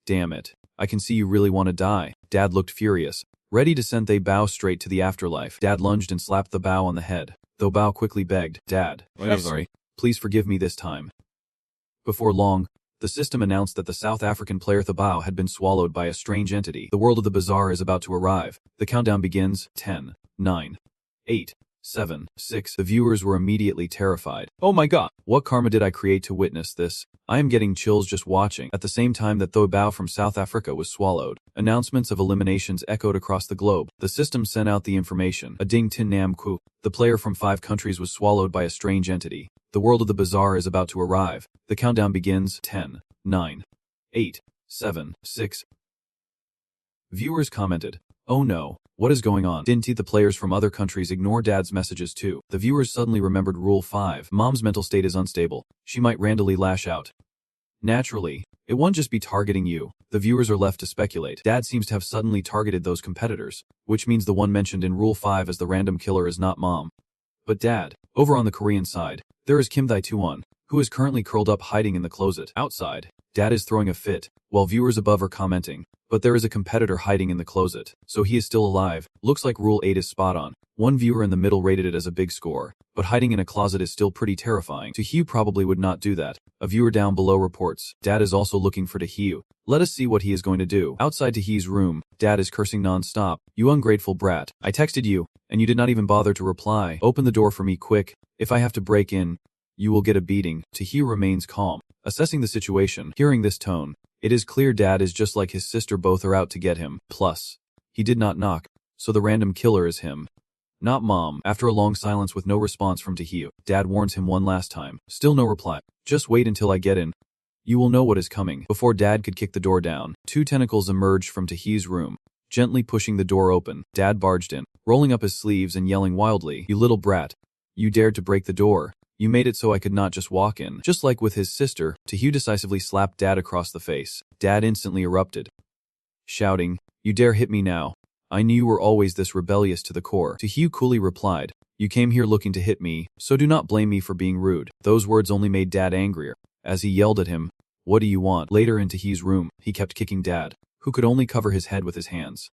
[SPEAKER 1] Damn it. I can see you really want to die. Dad looked furious, ready to send the Bao straight to the afterlife. Dad lunged and slapped the Bao on the head. Though Bao quickly begged, Dad, I'm sorry. Please forgive me this time. Before long, the system announced that the South African player Thoibao had been swallowed by a strange entity. The world of the bazaar is about to arrive. The countdown begins. 10, 9, 8, 7, 6. The viewers were immediately terrified. Oh my god, what karma did I create to witness this? I am getting chills just watching. At the same time that Thoibao from South Africa was swallowed, announcements of eliminations echoed across the globe. The system sent out the information. A Ding Tin Nam Ku, the player from 5 countries, was swallowed by a strange entity. The world of the bazaar is about to arrive. The countdown begins. 10, 9, 8, 7, 6. Viewers commented, Oh no, what is going on? Didn't the players from other countries ignore Dad's messages too? The viewers suddenly remembered Rule 5. Mom's mental state is unstable. She might randomly lash out. Naturally, it won't just be targeting you. The viewers are left to speculate. Dad seems to have suddenly targeted those competitors, which means the one mentioned in Rule 5 as the random killer is not Mom, but Dad. Over on the Korean side, There is Kim Thae-tuan, who is currently curled up hiding in the closet. Outside, Dad is throwing a fit, while viewers above are commenting. But there is a competitor hiding in the closet, so he is still alive. Looks like Rule 8 is spot on. One viewer in the middle rated it as a big score, but hiding in a closet is still pretty terrifying. Taehyu probably would not do that. A viewer down below reports, Dad is also looking for Taehyu. Let us see what he is going to do. Outside Taehyu's room, Dad is cursing non-stop. You ungrateful brat. I texted you, and you did not even bother to reply. Open the door for me quick. If I have to break in, you will get a beating. Taehyu remains calm, assessing the situation. Hearing this tone, it is clear Dad is just like his sister, both are out to get him. Plus, he did not knock, so the random killer is him. Not Mom. After a long silence with no response from Taehyu, Dad warns him one last time. Still no reply. Just wait until I get in. You will know what is coming. Before Dad could kick the door down, two tentacles emerged from Taehyu's room, gently pushing the door open. Dad barged in, rolling up his sleeves and yelling wildly, "You little brat. You dared to break the door. You made it so I could not just walk in." Just like with his sister, Taehyu decisively slapped Dad across the face. Dad instantly erupted, shouting, "You dare hit me now? I knew you were always this rebellious to the core." Taehyu coolly replied, "You came here looking to hit me, so do not blame me for being rude." Those words only made Dad angrier. As he yelled at him, "What do you want?" Later in Taehyu's room, he kept kicking Dad, who could only cover his head with his hands,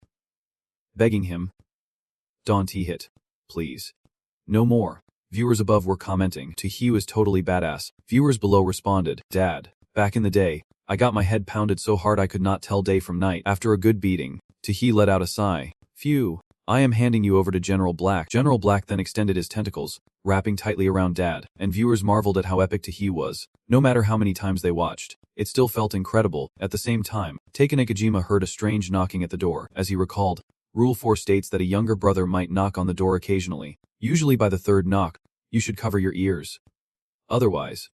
[SPEAKER 1] begging him, "Don't hit. Please. No more." Viewers above were commenting, "Taehyu is totally badass." Viewers below responded, "Dad, back in the day, I got my head pounded so hard I could not tell day from night." After a good beating, Taehyu let out a sigh. "Phew, I am handing you over to General Black." General Black then extended his tentacles, wrapping tightly around Dad, and viewers marveled at how epic Taehyu was. No matter how many times they watched, it still felt incredible. At the same time, Take Nakajima heard a strange knocking at the door. As he recalled, Rule 4 states that a younger brother might knock on the door occasionally. Usually by the third knock, you should cover your ears. Otherwise,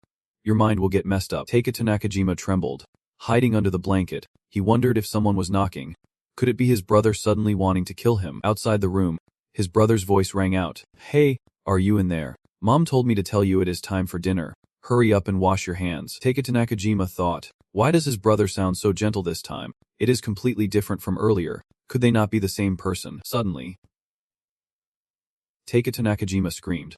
[SPEAKER 1] your mind will get messed up. Take Nakajima trembled. Hiding under the blanket, he wondered if someone was knocking. Could it be his brother suddenly wanting to kill him? Outside the room, his brother's voice rang out. "Hey, are you in there? Mom told me to tell you it is time for dinner. Hurry up and wash your hands." Take Nakajima thought, why does his brother sound so gentle this time? It is completely different from earlier. Could they not be the same person? Suddenly, Take Nakajima screamed.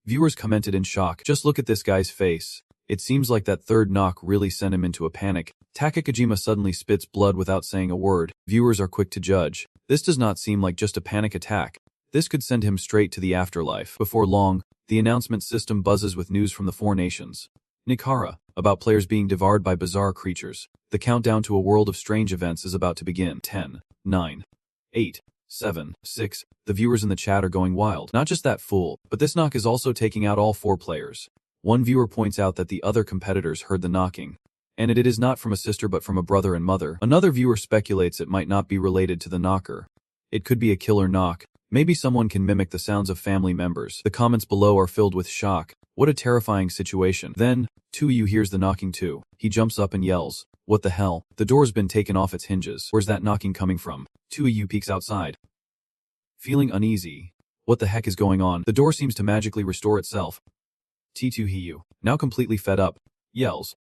[SPEAKER 1] Viewers commented in shock. "Just look at this guy's face. It seems like that third knock really sent him into a panic." Takakajima suddenly spits blood without saying a word. Viewers are quick to judge. This does not seem like just a panic attack. This could send him straight to the afterlife. Before long, the announcement system buzzes with news from the 4 nations. Nikara, about players being devoured by bizarre creatures. The countdown to a world of strange events is about to begin. 10, 9, 8, 7, 6. The viewers in the chat are going wild. Not just that fool, but this knock is also taking out all 4 players. One viewer points out that the other competitors heard the knocking, and it is not from a sister but from a brother and mother. Another viewer speculates it might not be related to the knocker. It could be a killer knock. Maybe someone can mimic the sounds of family members. The comments below are filled with shock. What a terrifying situation. Then, Taehyu hears the knocking too. He jumps up and yells, "What the hell? The door's been taken off its hinges. Where's that knocking coming from?" Taehyu peeks outside, feeling uneasy. What the heck is going on? The door seems to magically restore itself. Taehyu, now completely fed up, yells,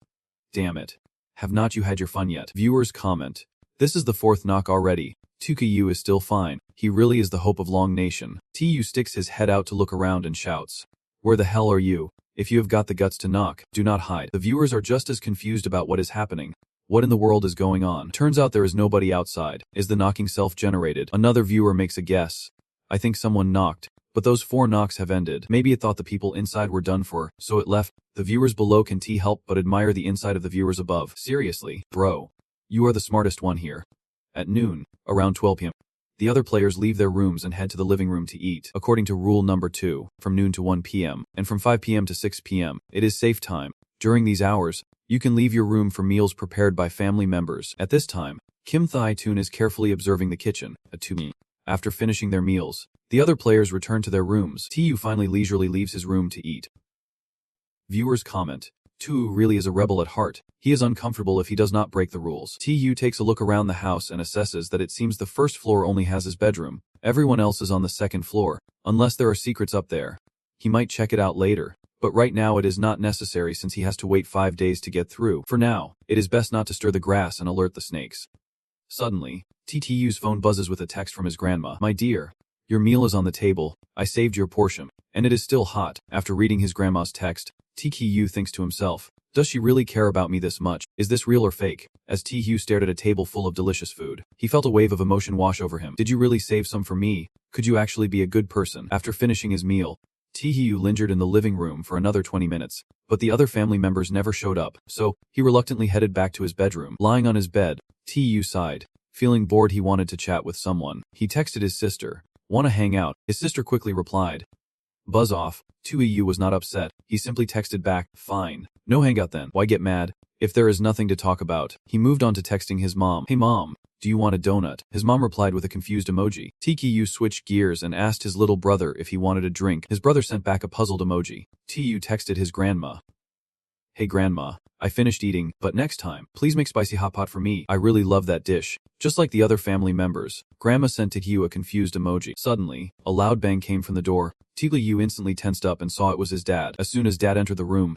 [SPEAKER 1] "Damn it. Have not you had your fun yet?" Viewers comment, "This is the 4th knock already. Taehyu is still fine. He really is the hope of Long Nation." Taehyu sticks his head out to look around and shouts, "Where the hell are you? If you have got the guts to knock, do not hide." The viewers are just as confused about what is happening. What in the world is going on? Turns out there is nobody outside. Is the knocking self-generated? Another viewer makes a guess. "I think someone knocked. But those 4 knocks have ended. Maybe it thought the people inside were done for, so it left." The viewers below can't help but admire the inside of the viewers above. "Seriously, bro. You are the smartest one here." At noon, around 12 p.m., the other players leave their rooms and head to the living room to eat. According to rule number 2, from noon to 1 p.m., and from 5 p.m. to 6 p.m., it is safe time. During these hours, you can leave your room for meals prepared by family members. At this time, Kim Thae-tun is carefully observing the kitchen. At 2 p.m., after finishing their meals, the other players return to their rooms. Taehyu finally leisurely leaves his room to eat. Viewers comment, Taehyu really is a rebel at heart. He is uncomfortable if he does not break the rules. Taehyu takes a look around the house and assesses that it seems the first floor only has his bedroom. Everyone else is on the second floor, unless there are secrets up there. He might check it out later, but right now it is not necessary since he has to wait 5 days to get through. For now, it is best not to stir the grass and alert the snakes. Suddenly, Taehyu's phone buzzes with a text from his grandma. "My dear, Your meal is on the table. I saved your portion. And it is still hot. After reading his grandma's text, TQ thinks to himself, does she really care about me this much? Is this real or fake? As TQ stared at a table full of delicious food, he felt a wave of emotion wash over him. Did you really save some for me? Could you actually be a good person? After finishing his meal, TQ lingered in the living room for another 20 minutes, but the other family members never showed up, so he reluctantly headed back to his bedroom. Lying on his bed, TQ sighed. Feeling bored, he wanted to chat with someone. He texted his sister. Wanna hang out? His sister quickly replied. Buzz off. 2EU was not upset. He simply texted back, fine. No hangout then. Why get mad? If there is nothing to talk about. He moved on to texting his mom. Hey mom, do you want a donut? His mom replied with a confused emoji. TQ switched gears and asked his little brother if he wanted a drink. His brother sent back a puzzled emoji. TU texted his grandma. Hey grandma, I finished eating, but next time, please make spicy hot pot for me. I really love that dish. Just like the other family members, Grandma sent TQ a confused emoji. Suddenly, a loud bang came from the door. TQ instantly tensed up and saw it was his dad. As soon as Dad entered the room,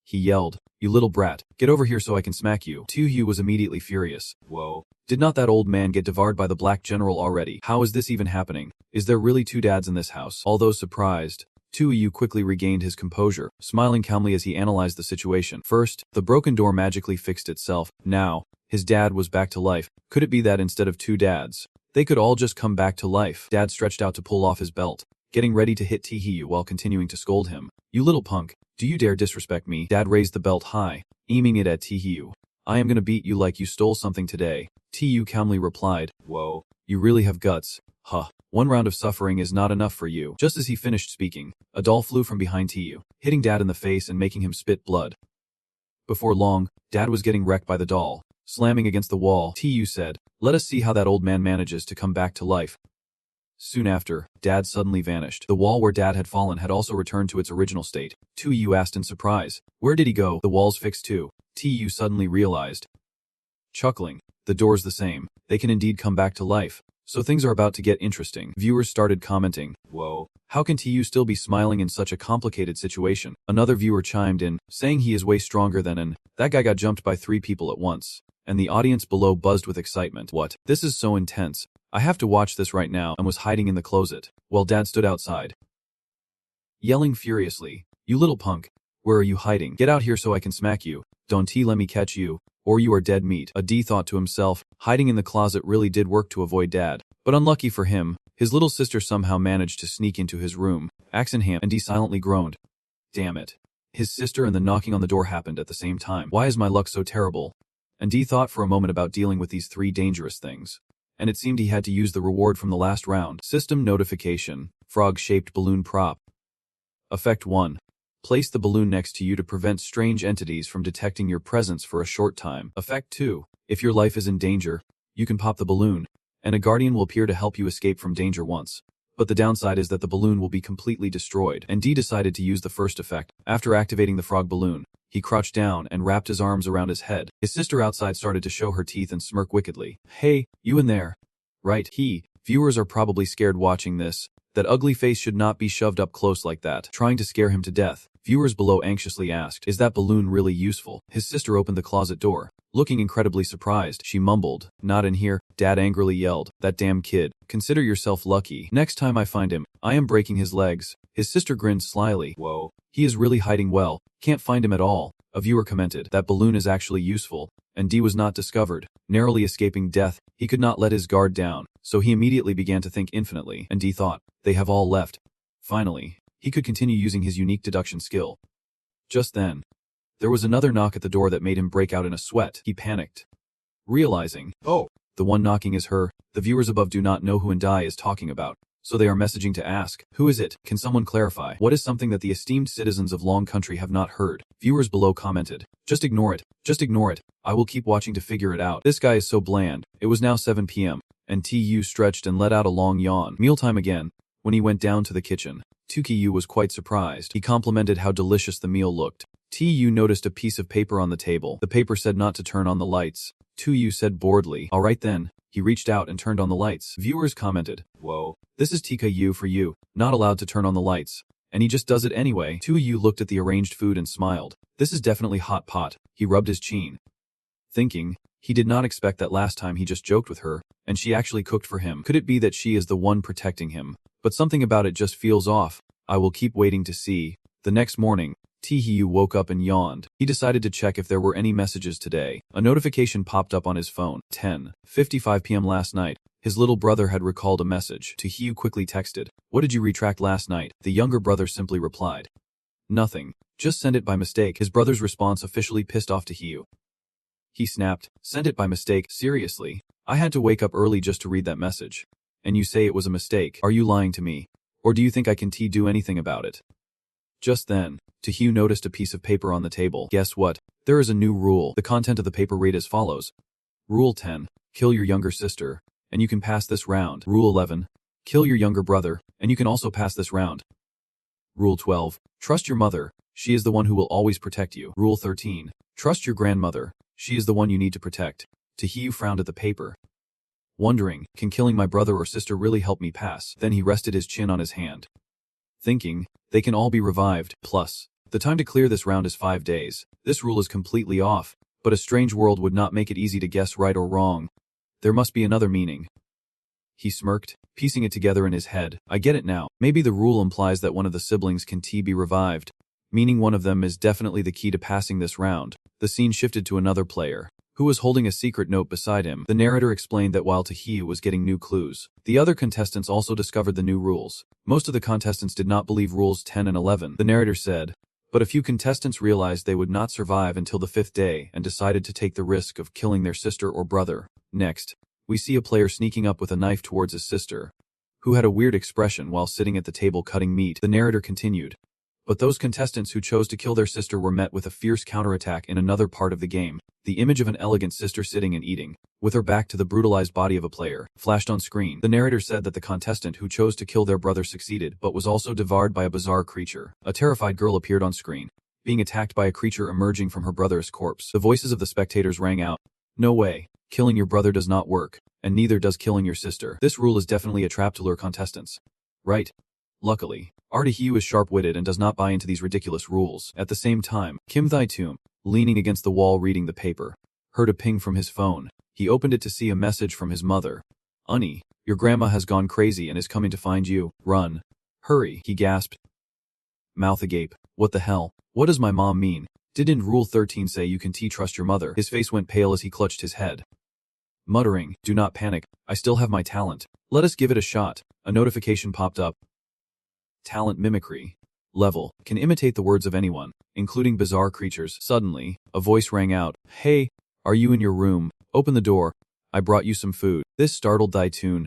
[SPEAKER 1] he yelled, you little brat, get over here so I can smack you. TQ was immediately furious. Whoa. Did not that old man get devoured by the black general already? How is this even happening? Is there really two dads in this house? Although surprised, TQ quickly regained his composure, smiling calmly as he analyzed the situation. First, the broken door magically fixed itself. Now, his dad was back to life. Could it be that instead of two dads, they could all just come back to life? Dad stretched out to pull off his belt, getting ready to hit TQ while continuing to scold him. You little punk, do you dare disrespect me? Dad raised the belt high, aiming it at TQ. I am gonna beat you like you stole something today. TQ calmly replied, whoa, you really have guts. Huh. One round of suffering is not enough for you. Just as he finished speaking, a doll flew from behind TQ, hitting Dad in the face and making him spit blood. Before long, Dad was getting wrecked by the doll. Slamming against the wall, TQ said, let us see how that old man manages to come back to life. Soon after, Dad suddenly vanished. The wall where Dad had fallen had also returned to its original state. TQ asked in surprise, where did he go? The wall's fixed too. TQ suddenly realized. Chuckling, the door's the same. They can indeed come back to life. So things are about to get interesting. Viewers started commenting, whoa, how can TQ still be smiling in such a complicated situation? Another viewer chimed in, saying he is way stronger than that guy got jumped by 3 people at once. And the audience below buzzed with excitement. What? This is so intense. I have to watch this right now, and was hiding in the closet, while Dad stood outside, yelling furiously, you little punk, where are you hiding? Get out here so I can smack you. Don't let me catch you, or you are dead meat. A D thought to himself, hiding in the closet really did work to avoid Dad. But unlucky for him, his little sister somehow managed to sneak into his room, axe in hand, and D silently groaned. Damn it. His sister and the knocking on the door happened at the same time. Why is my luck so terrible? And D thought for a moment about dealing with these 3 dangerous things. And it seemed he had to use the reward from the last round. System notification. Frog-shaped balloon prop. Effect 1. Place the balloon next to you to prevent strange entities from detecting your presence for a short time. Effect 2. If your life is in danger, you can pop the balloon, and a guardian will appear to help you escape from danger once. But the downside is that the balloon will be completely destroyed. And D decided to use the first effect. After activating the frog balloon, he crouched down and wrapped his arms around his head. His sister outside started to show her teeth and smirk wickedly. Hey, you in there? Right, viewers are probably scared watching this. That ugly face should not be shoved up close like that. Trying to scare him to death. Viewers below anxiously asked, is that balloon really useful? His sister opened the closet door. Looking incredibly surprised, she mumbled, not in here. Dad angrily yelled, that damn kid. Consider yourself lucky. Next time I find him, I am breaking his legs. His sister grinned slyly. Whoa. He is really hiding well. Can't find him at all. A viewer commented, that balloon is actually useful. And D was not discovered. Narrowly escaping death, he could not let his guard down. So he immediately began to think infinitely. And D thought, they have all left. Finally, he could continue using his unique deduction skill. Just then, there was another knock at the door that made him break out in a sweat. He panicked, realizing, oh, the one knocking is her. The viewers above do not know who Ndai is talking about, so they are messaging to ask, who is it? Can someone clarify? What is something that the esteemed citizens of Long Country have not heard? Viewers below commented, just ignore it. Just ignore it. I will keep watching to figure it out. This guy is so bland. It was now 7 p.m. and TU stretched and let out a long yawn. Mealtime again. When he went down to the kitchen, TU was quite surprised. He complimented how delicious the meal looked. TU noticed a piece of paper on the table. The paper said not to turn on the lights. TU said boredly, all right then. He reached out and turned on the lights. Viewers commented, whoa, this is TKU for you, not allowed to turn on the lights. And he just does it anyway. TU looked at the arranged food and smiled. This is definitely hot pot. He rubbed his chin, thinking, He did not expect that last time he just joked with her, and she actually cooked for him. Could it be that she is the one protecting him? But something about it just feels off. I will keep waiting to see. The next morning, Tae-hyu woke up and yawned. He decided to check if there were any messages today. A notification popped up on his phone. 10:55 p.m. last night. His little brother had recalled a message. Tae-hyu quickly texted, "What did you retract last night?" The younger brother simply replied, "Nothing. Just send it by mistake." His brother's response officially pissed off Tae-hyu. He snapped, "Send it by mistake? Seriously? I had to wake up early just to read that message. And you say it was a mistake? Are you lying to me? Or do you think I can do anything about it?" Just then, Tae-hyu noticed a piece of paper on the table. Guess what? There is a new rule. The content of the paper read as follows. Rule 10. Kill your younger sister, and you can pass this round. Rule 11. Kill your younger brother, and you can also pass this round. Rule 12. Trust your mother. She is the one who will always protect you. Rule 13. Trust your grandmother. She is the one you need to protect. Tae-hyu frowned at the paper, wondering, can killing my brother or sister really help me pass? Then he rested his chin on his hand, thinking, they can all be revived. Plus, the time to clear this round is 5 days. This rule is completely off, but a strange world would not make it easy to guess right or wrong. There must be another meaning. He smirked, piecing it together in his head. I get it now. Maybe the rule implies that one of the siblings can be revived, meaning one of them is definitely the key to passing this round. The scene shifted to another player, who was holding a secret note beside him. The narrator explained that while Tae-hyu was getting new clues, the other contestants also discovered the new rules. Most of the contestants did not believe rules 10 and 11, the narrator said, but a few contestants realized they would not survive until the 5th day and decided to take the risk of killing their sister or brother. Next, we see a player sneaking up with a knife towards his sister, who had a weird expression while sitting at the table cutting meat. The narrator continued, but those contestants who chose to kill their sister were met with a fierce counterattack in another part of the game. The image of an elegant sister sitting and eating, with her back to the brutalized body of a player, flashed on screen. The narrator said that the contestant who chose to kill their brother succeeded but was also devoured by a bizarre creature. A terrified girl appeared on screen, being attacked by a creature emerging from her brother's corpse. The voices of the spectators rang out, "No way. Killing your brother does not work, and neither does killing your sister. This rule is definitely a trap to lure contestants." Right? Luckily, Tae-hyu is sharp-witted and does not buy into these ridiculous rules. At the same time, Kim Thae-tum, leaning against the wall reading the paper, heard a ping from his phone. He opened it to see a message from his mother. "Honey, your grandma has gone crazy and is coming to find you. Run. Hurry," he gasped, mouth agape. What the hell? What does my mom mean? Didn't Rule 13 say you can trust your mother? His face went pale as he clutched his head, muttering, "Do not panic. I still have my talent. Let us give it a shot." A notification popped up. Talent mimicry. Level. Can imitate the words of anyone, including bizarre creatures. Suddenly, a voice rang out. "Hey, are you in your room? Open the door. I brought you some food." This startled Thae-tum,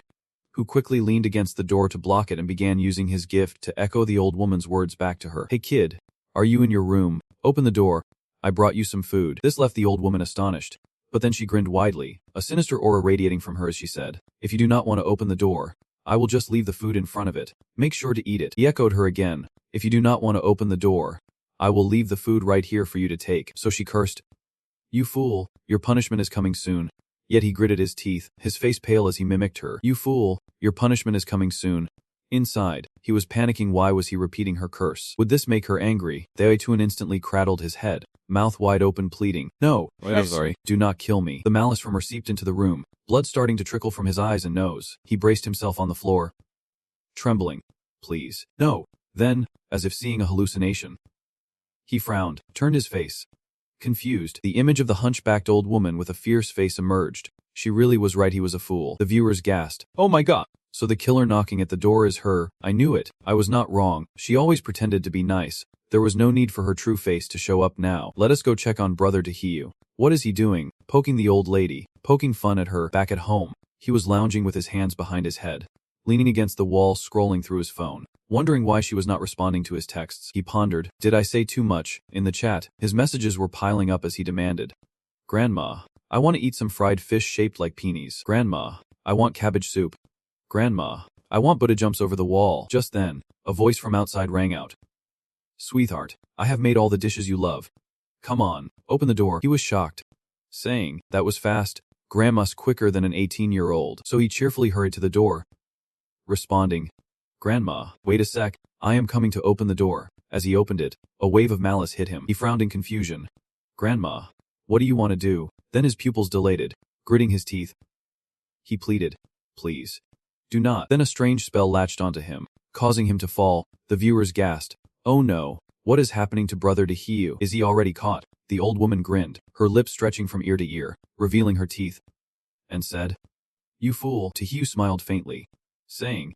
[SPEAKER 1] who quickly leaned against the door to block it and began using his gift to echo the old woman's words back to her. "Hey kid, are you in your room? Open the door. I brought you some food." This left the old woman astonished, but then she grinned widely, a sinister aura radiating from her as she said, "If you do not want to open the door, I will just leave the food in front of it. Make sure to eat it." He echoed her again, "If you do not want to open the door, I will leave the food right here for you to take." So she cursed, "You fool, your punishment is coming soon." Yet he gritted his teeth, his face pale as he mimicked her. "You fool, your punishment is coming soon." Inside, he was panicking. Why was he repeating her curse? Would this make her angry? Thae-tum instantly cradled his head, mouth wide open pleading, "No, I'm sorry, do not kill me." The malice from her seeped into the room, blood starting to trickle from his eyes and nose. He braced himself on the floor, trembling. "Please, no." Then, as if seeing a hallucination, he frowned, turned his face. Confused, the image of the hunchbacked old woman with a fierce face emerged. She really was right, he was a fool. The viewers gasped, "Oh my god. So the killer knocking at the door is her. I knew it. I was not wrong. She always pretended to be nice. There was no need for her true face to show up now. Let us go check on brother Tae-hyu. What is he doing?" Poking the old lady, poking fun at her. Back at home, he was lounging with his hands behind his head, leaning against the wall, scrolling through his phone, wondering why she was not responding to his texts. He pondered, did I say too much? In the chat, his messages were piling up as he demanded, "Grandma, I want to eat some fried fish shaped like peonies. Grandma, I want cabbage soup. Grandma, I want Buddha jumps over the wall." Just then, a voice from outside rang out. "Sweetheart, I have made all the dishes you love. Come on, open the door." He was shocked, saying, "That was fast. Grandma's quicker than an 18-year-old. So he cheerfully hurried to the door, responding, "Grandma, wait a sec, I am coming to open the door." As he opened it, a wave of malice hit him. He frowned in confusion. "Grandma, what do you want to do?" Then his pupils dilated, gritting his teeth. He pleaded, "Please. Do not." Then a strange spell latched onto him, causing him to fall. The viewers gasped. "Oh no. What is happening to Brother Tahiyu? Is he already caught?" The old woman grinned, her lips stretching from ear to ear, revealing her teeth, and said, "You fool." Tahiyu smiled faintly, saying,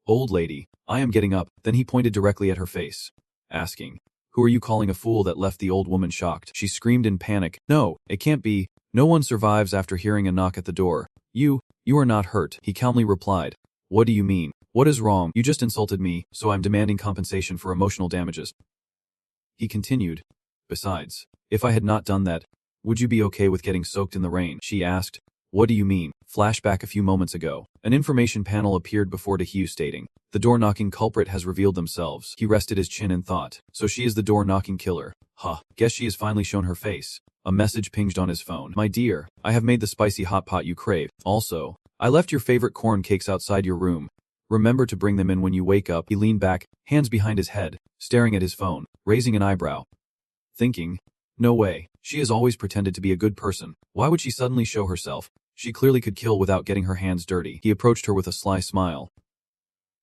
[SPEAKER 1] "Old lady, I am getting up." Then he pointed directly at her face, asking, "Who are you calling a fool?" That left the old woman shocked. She screamed in panic, "No, it can't be. No one survives after hearing a knock at the door. You are not hurt." He calmly replied, "What do you mean? What is wrong? You just insulted me, so I'm demanding compensation for emotional damages." He continued, "Besides, if I had not done that, would you be okay with getting soaked in the rain?" She asked, "What do you mean?" Flashback a few moments ago. An information panel appeared before Tahiyu stating, "The door-knocking culprit has revealed themselves." He rested his chin and thought, "So she is the door-knocking killer. Huh, guess she has finally shown her face." A message pinged on his phone. "My dear, I have made the spicy hot pot you crave. Also, I left your favorite corn cakes outside your room. Remember to bring them in when you wake up." He leaned back, hands behind his head, staring at his phone, raising an eyebrow, thinking, "No way, she has always pretended to be a good person. Why would she suddenly show herself? She clearly could kill without getting her hands dirty." He approached her with a sly smile,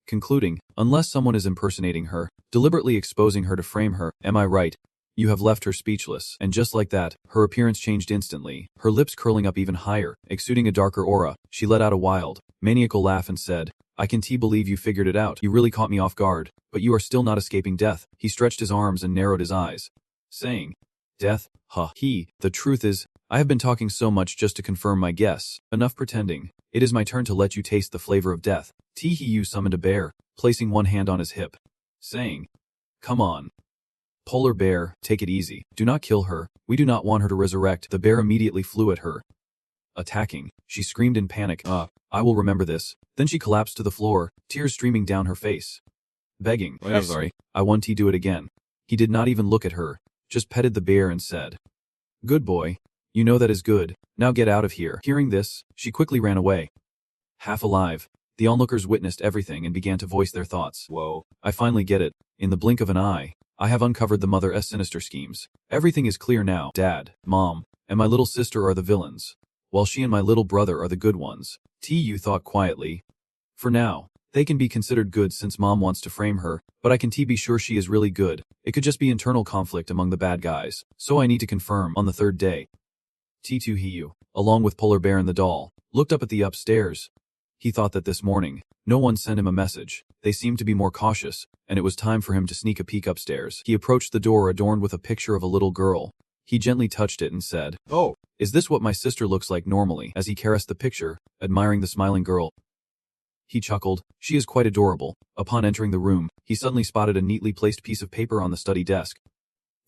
[SPEAKER 1] concluding, "Unless someone is impersonating her, deliberately exposing her to frame her, am I right?" You have left her speechless. And just like that, her appearance changed instantly, her lips curling up even higher, exuding a darker aura. She let out a wild, maniacal laugh and said, "I can believe you figured it out. You really caught me off guard, but you are still not escaping death." He stretched his arms and narrowed his eyes, saying, "Death? Huh. The truth is, I have been talking so much just to confirm my guess. Enough pretending. It is my turn to let you taste the flavor of death." Tahiyu summoned a bear, placing one hand on his hip, saying, "Come on. Polar bear, take it easy. Do not kill her. We do not want her to resurrect." The bear immediately flew at her, attacking. She screamed in panic, I will remember this." Then she collapsed to the floor, tears streaming down her face, begging, "I'm sorry. I want to do it again." He did not even look at her, just petted the bear and said, "Good boy. You know that is good. Now get out of here." Hearing this, she quickly ran away. Half alive, the onlookers witnessed everything and began to voice their thoughts. "Whoa, I finally get it. In the blink of an eye, I have uncovered the mother's sinister schemes. Everything is clear now. Dad, Mom, and my little sister are the villains, while she and my little brother are the good ones." Tu thought quietly. "For now, they can be considered good since Mom wants to frame her, but I can be sure she is really good. It could just be internal conflict among the bad guys, so I need to confirm." On the third day, Tahiyu, along with Polar Bear and the doll, looked up at the upstairs. He thought that this morning, no one sent him a message. They seemed to be more cautious, and it was time for him to sneak a peek upstairs. He approached the door adorned with a picture of a little girl. He gently touched it and said, "Oh, is this what my sister looks like normally?" As he caressed the picture, admiring the smiling girl, he chuckled, "She is quite adorable." Upon entering the room, he suddenly spotted a neatly placed piece of paper on the study desk.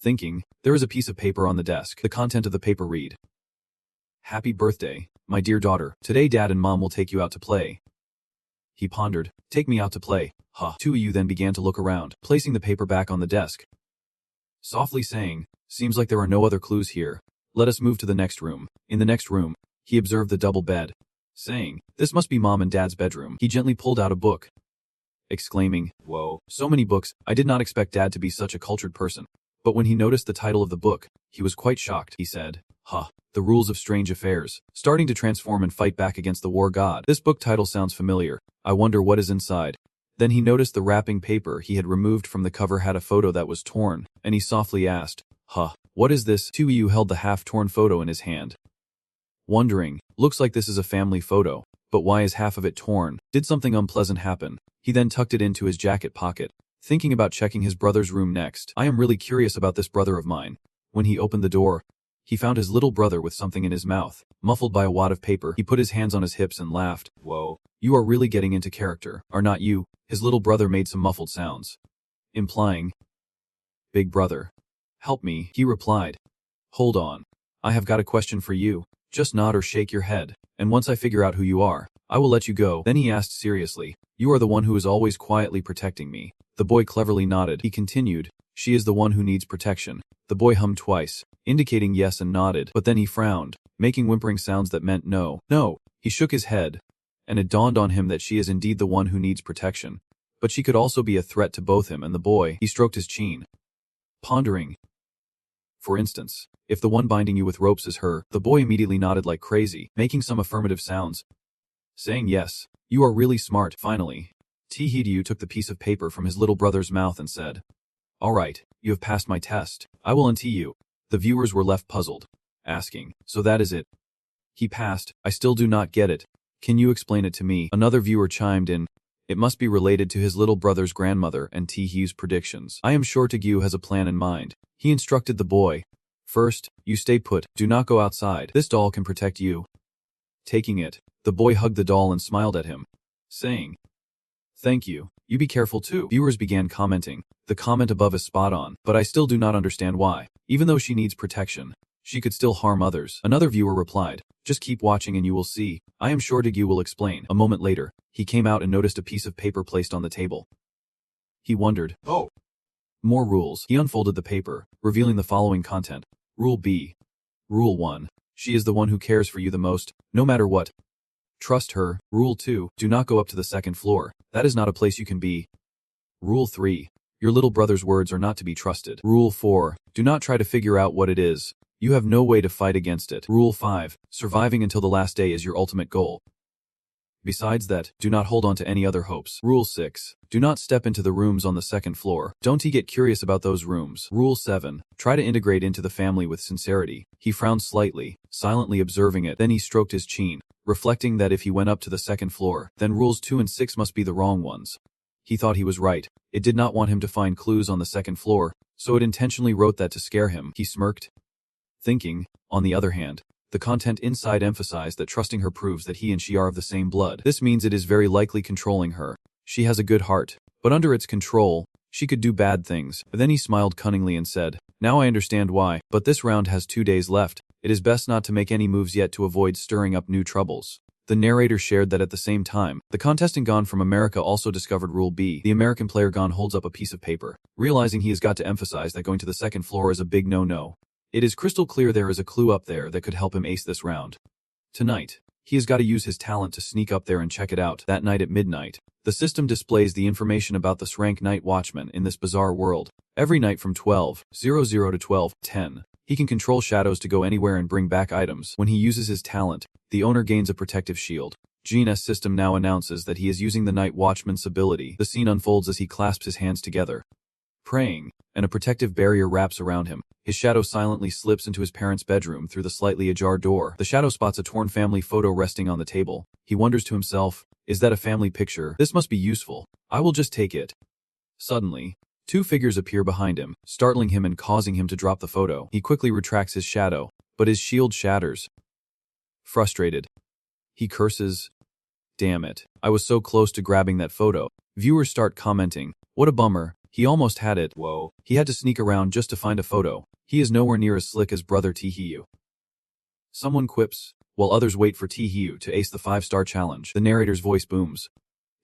[SPEAKER 1] Thinking, there is a piece of paper on the desk. The content of the paper read, "Happy birthday, my dear daughter. Today Dad and Mom will take you out to play." He pondered, "Take me out to play, huh?" Tahiyu then began to look around, placing the paper back on the desk, softly saying, "Seems like there are no other clues here. Let us move to the next room." In the next room, he observed the double bed, saying, "This must be Mom and Dad's bedroom." He gently pulled out a book, exclaiming, "Whoa, so many books. I did not expect Dad to be such a cultured person." But when he noticed the title of the book, he was quite shocked. He said, The Rules of Strange Affairs, Starting to Transform and Fight Back Against the War God. This book title sounds familiar. I wonder what is inside." Then he noticed the wrapping paper he had removed from the cover had a photo that was torn, and he softly asked, What is this?" Tahiyu held the half-torn photo in his hand, wondering, "Looks like this is a family photo, but why is half of it torn? Did something unpleasant happen?" He then tucked it into his jacket pocket, thinking about checking his brother's room next. "I am really curious about this brother of mine." When he opened the door, he found his little brother with something in his mouth, muffled by a wad of paper. He put his hands on his hips and laughed. "Whoa, you are really getting into character, are not you?" His little brother made some muffled sounds, implying, "Big brother, help me." He replied, "Hold on. I have got a question for you. Just nod or shake your head, and once I figure out who you are, I will let you go." Then he asked seriously, "You are the one who is always quietly protecting me?" The boy cleverly nodded. He continued, "She is the one who needs protection." The boy hummed twice, indicating yes, and nodded, but then he frowned, making whimpering sounds that meant no. No. He shook his head, and it dawned on him that she is indeed the one who needs protection. But she could also be a threat to both him and the boy. He stroked his chin, pondering. For instance, if the one binding you with ropes is her, the boy immediately nodded like crazy, making some affirmative sounds, saying yes. You are really smart. Finally, Tae-hee took the piece of paper from his little brother's mouth and said, "All right, you have passed my test. I will untee you." The viewers were left puzzled, asking, "So that is it? He passed. I still do not get it. Can you explain it to me?" Another viewer chimed in, "It must be related to his little brother's grandmother and Tae-hee's predictions. I am sure Tae-gyu has a plan in mind." He instructed the boy, "First, you stay put. Do not go outside. This doll can protect you." Taking it, the boy hugged the doll and smiled at him, saying, "Thank you. You be careful too." Viewers began commenting, "The comment above is spot on, but I still do not understand why. Even though she needs protection, she could still harm others." Another viewer replied, "Just keep watching and you will see. I am sure Tae-gyu will explain." A moment later, he came out and noticed a piece of paper placed on the table. He wondered, "Oh, more rules." He unfolded the paper, revealing the following content. Rule B. Rule 1. She is the one who cares for you the most, no matter what. Trust her. Rule 2. Do not go up to the second floor. That is not a place you can be. Rule 3. Your little brother's words are not to be trusted. Rule 4. Do not try to figure out what it is. You have no way to fight against it. Rule 5. Surviving until the last day is your ultimate goal. Besides that, do not hold on to any other hopes. Rule 6. Do not step into the rooms on the second floor. Don't get curious about those rooms. Rule 7. Try to integrate into the family with sincerity. He frowned slightly, silently observing it. Then he stroked his chin, reflecting that if he went up to the second floor, then rules 2 and 6 must be the wrong ones. He thought he was right. It did not want him to find clues on the second floor, so it intentionally wrote that to scare him. He smirked, thinking, on the other hand, the content inside emphasized that trusting her proves that he and she are of the same blood. This means it is very likely controlling her. She has a good heart, but under its control, she could do bad things. Then he smiled cunningly and said, "Now I understand why, but this round has 2 days left. It is best not to make any moves yet to avoid stirring up new troubles." The narrator shared that at the same time, the contestant Gon from America also discovered Rule B. The American player Gon holds up a piece of paper, realizing he has got to emphasize that going to the second floor is a big no-no. It is crystal clear there is a clue up there that could help him ace this round. Tonight, he has got to use his talent to sneak up there and check it out. That night at midnight, the system displays the information about the rank night watchman in this bizarre world. Every night from 12:00 to 12:10, he can control shadows to go anywhere and bring back items. When he uses his talent, the owner gains a protective shield. Gene's system now announces that he is using the night watchman's ability. The scene unfolds as he clasps his hands together, praying, and a protective barrier wraps around him. His shadow silently slips into his parents' bedroom through the slightly ajar door. The shadow spots a torn family photo resting on the table. He wonders to himself, is that a family picture? This must be useful. I will just take it. Suddenly, 2 figures appear behind him, startling him and causing him to drop the photo. He quickly retracts his shadow, but his shield shatters. Frustrated, he curses, "Damn it, I was so close to grabbing that photo." Viewers start commenting, "What a bummer. He almost had it. Whoa. He had to sneak around just to find a photo. He is nowhere near as slick as brother Tae-hee." Someone quips, while others wait for Tae-hee to ace the 5-star challenge. The narrator's voice booms.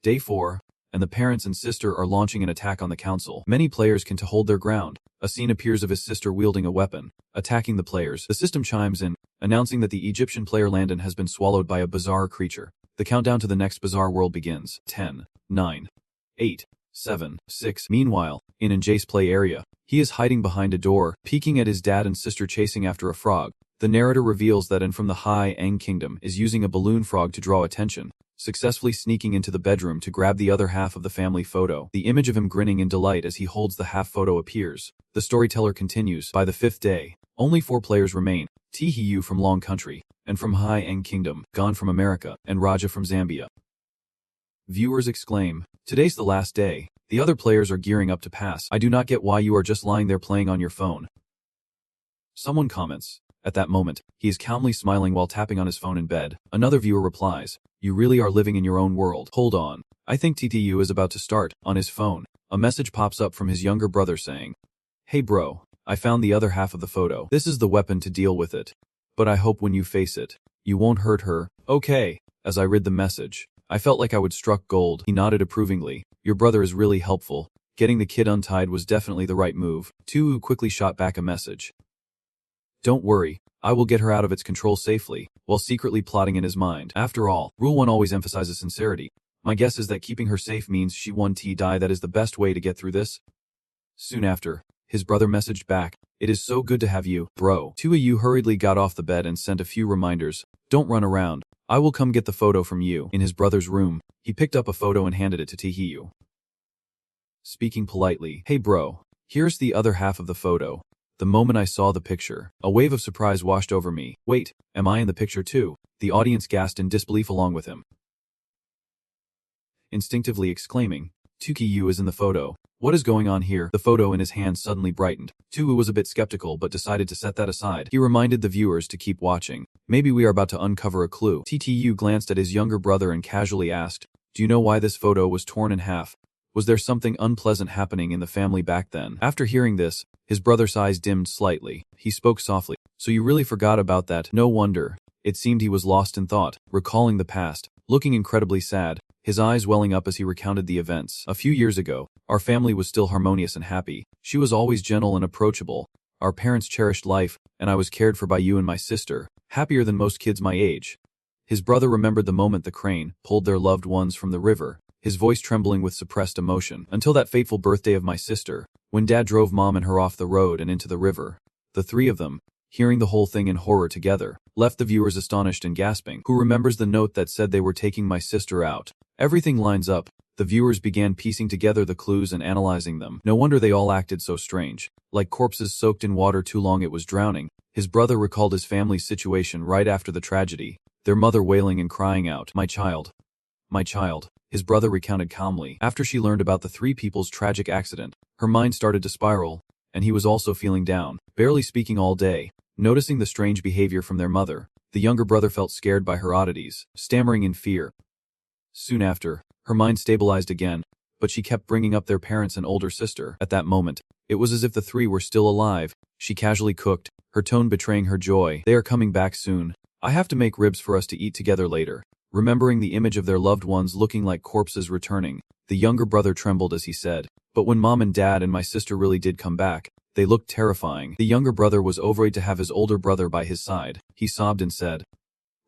[SPEAKER 1] Day 4, and the parents and sister are launching an attack on the council. Many players can hold their ground. A scene appears of his sister wielding a weapon, attacking the players. The system chimes in, announcing that the Egyptian player Landon has been swallowed by a bizarre creature. The countdown to the next bizarre world begins. 10, 9, 8, 7, 6. Meanwhile, in Jace's play area, he is hiding behind a door, peeking at his dad and sister chasing after a frog. The narrator reveals that from the High Eng Kingdom is using a balloon frog to draw attention, successfully sneaking into the bedroom to grab the other half of the family photo. The image of him grinning in delight as he holds the half photo appears. The storyteller continues. By the 5th day, only 4 players remain. Tae-hee from Long Country, and from High Eng Kingdom, Gon from America, and Raja from Zambia. Viewers exclaim, "Today's the last day. The other players are gearing up to pass. I do not get why you are just lying there playing on your phone." Someone comments. At that moment, he is calmly smiling while tapping on his phone in bed. Another viewer replies, "You really are living in your own world. Hold on. I think TTU is about to start." On his phone, a message pops up from his younger brother saying, "Hey bro, I found the other half of the photo. This is the weapon to deal with it. But I hope when you face it, you won't hurt her." Okay. As I read the message, I felt like I would struck gold. He nodded approvingly. "Your brother is really helpful. Getting the kid untied was definitely the right move." Tuu quickly shot back a message. "Don't worry, I will get her out of its control safely," while secretly plotting in his mind. After all, Rule 1 always emphasizes sincerity. My guess is that keeping her safe means she won T die. That is the best way to get through this. Soon after, his brother messaged back, It is so good to have you, bro. Yu hurriedly got off the bed and sent a few reminders. Don't run around. I will come get the photo from you. In his brother's room, he picked up a photo and handed it to Yu. Speaking politely, hey bro, here's the other half of the photo. The moment I saw the picture, a wave of surprise washed over me. Wait, am I in the picture too? The audience gasped in disbelief along with him, instinctively exclaiming, Yu is in the photo. What is going on here? The photo in his hand suddenly brightened. Yu was a bit skeptical but decided to set that aside. He reminded the viewers to keep watching. Maybe we are about to uncover a clue. Yu glanced at his younger brother and casually asked, do you know why this photo was torn in half? Was there something unpleasant happening in the family back then? After hearing this, his brother's eyes dimmed slightly. He spoke softly. So you really forgot about that? No wonder. It seemed he was lost in thought, recalling the past, looking incredibly sad, his eyes welling up as he recounted the events. A few years ago, our family was still harmonious and happy. She was always gentle and approachable. Our parents cherished life, and I was cared for by you and my sister, happier than most kids my age. His brother remembered the moment the crane pulled their loved ones from the river, his voice trembling with suppressed emotion. Until that fateful birthday of my sister, when Dad drove Mom and her off the road and into the river. The three of them, hearing the whole thing in horror together, left the viewers astonished and gasping. Who remembers the note that said they were taking my sister out? Everything lines up. The viewers began piecing together the clues and analyzing them. No wonder they all acted so strange. Like corpses soaked in water too long it was drowning. His brother recalled his family's situation right after the tragedy, their mother wailing and crying out, my child. My child. His brother recounted calmly. After she learned about the three people's tragic accident, her mind started to spiral, and he was also feeling down, barely speaking all day. Noticing the strange behavior from their mother, the younger brother felt scared by her oddities, stammering in fear. Soon after, her mind stabilized again, but she kept bringing up their parents and older sister. At that moment, it was as if the three were still alive. She casually cooked, her tone betraying her joy. They are coming back soon. I have to make ribs for us to eat together later. Remembering the image of their loved ones looking like corpses returning, the younger brother trembled as he said, but when Mom and Dad and my sister really did come back, they looked terrifying. The younger brother was overjoyed to have his older brother by his side. He sobbed and said,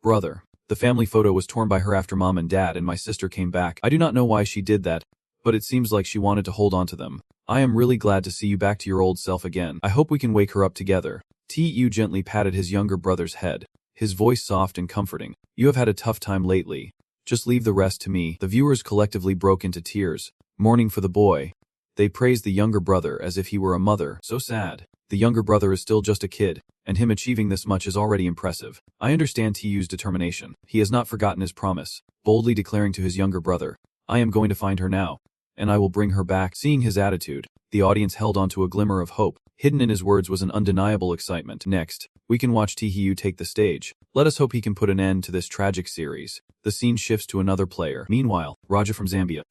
[SPEAKER 1] brother, the family photo was torn by her after Mom and Dad and my sister came back. I do not know why she did that, but it seems like she wanted to hold on to them. I am really glad to see you back to your old self again. I hope we can wake her up together. Yu gently patted his younger brother's head, his voice soft and comforting. You have had a tough time lately. Just leave the rest to me. The viewers collectively broke into tears, mourning for the boy. They praised the younger brother as if he were a mother. So sad. The younger brother is still just a kid, and him achieving this much is already impressive. I understand Yu's determination. He has not forgotten his promise, boldly declaring to his younger brother, I am going to find her now, and I will bring her back. Seeing his attitude, the audience held on to a glimmer of hope. Hidden in his words was an undeniable excitement. Next, we can watch Yu take the stage. Let us hope he can put an end to this tragic series. The scene shifts to another player. Meanwhile, Raja from Zambia,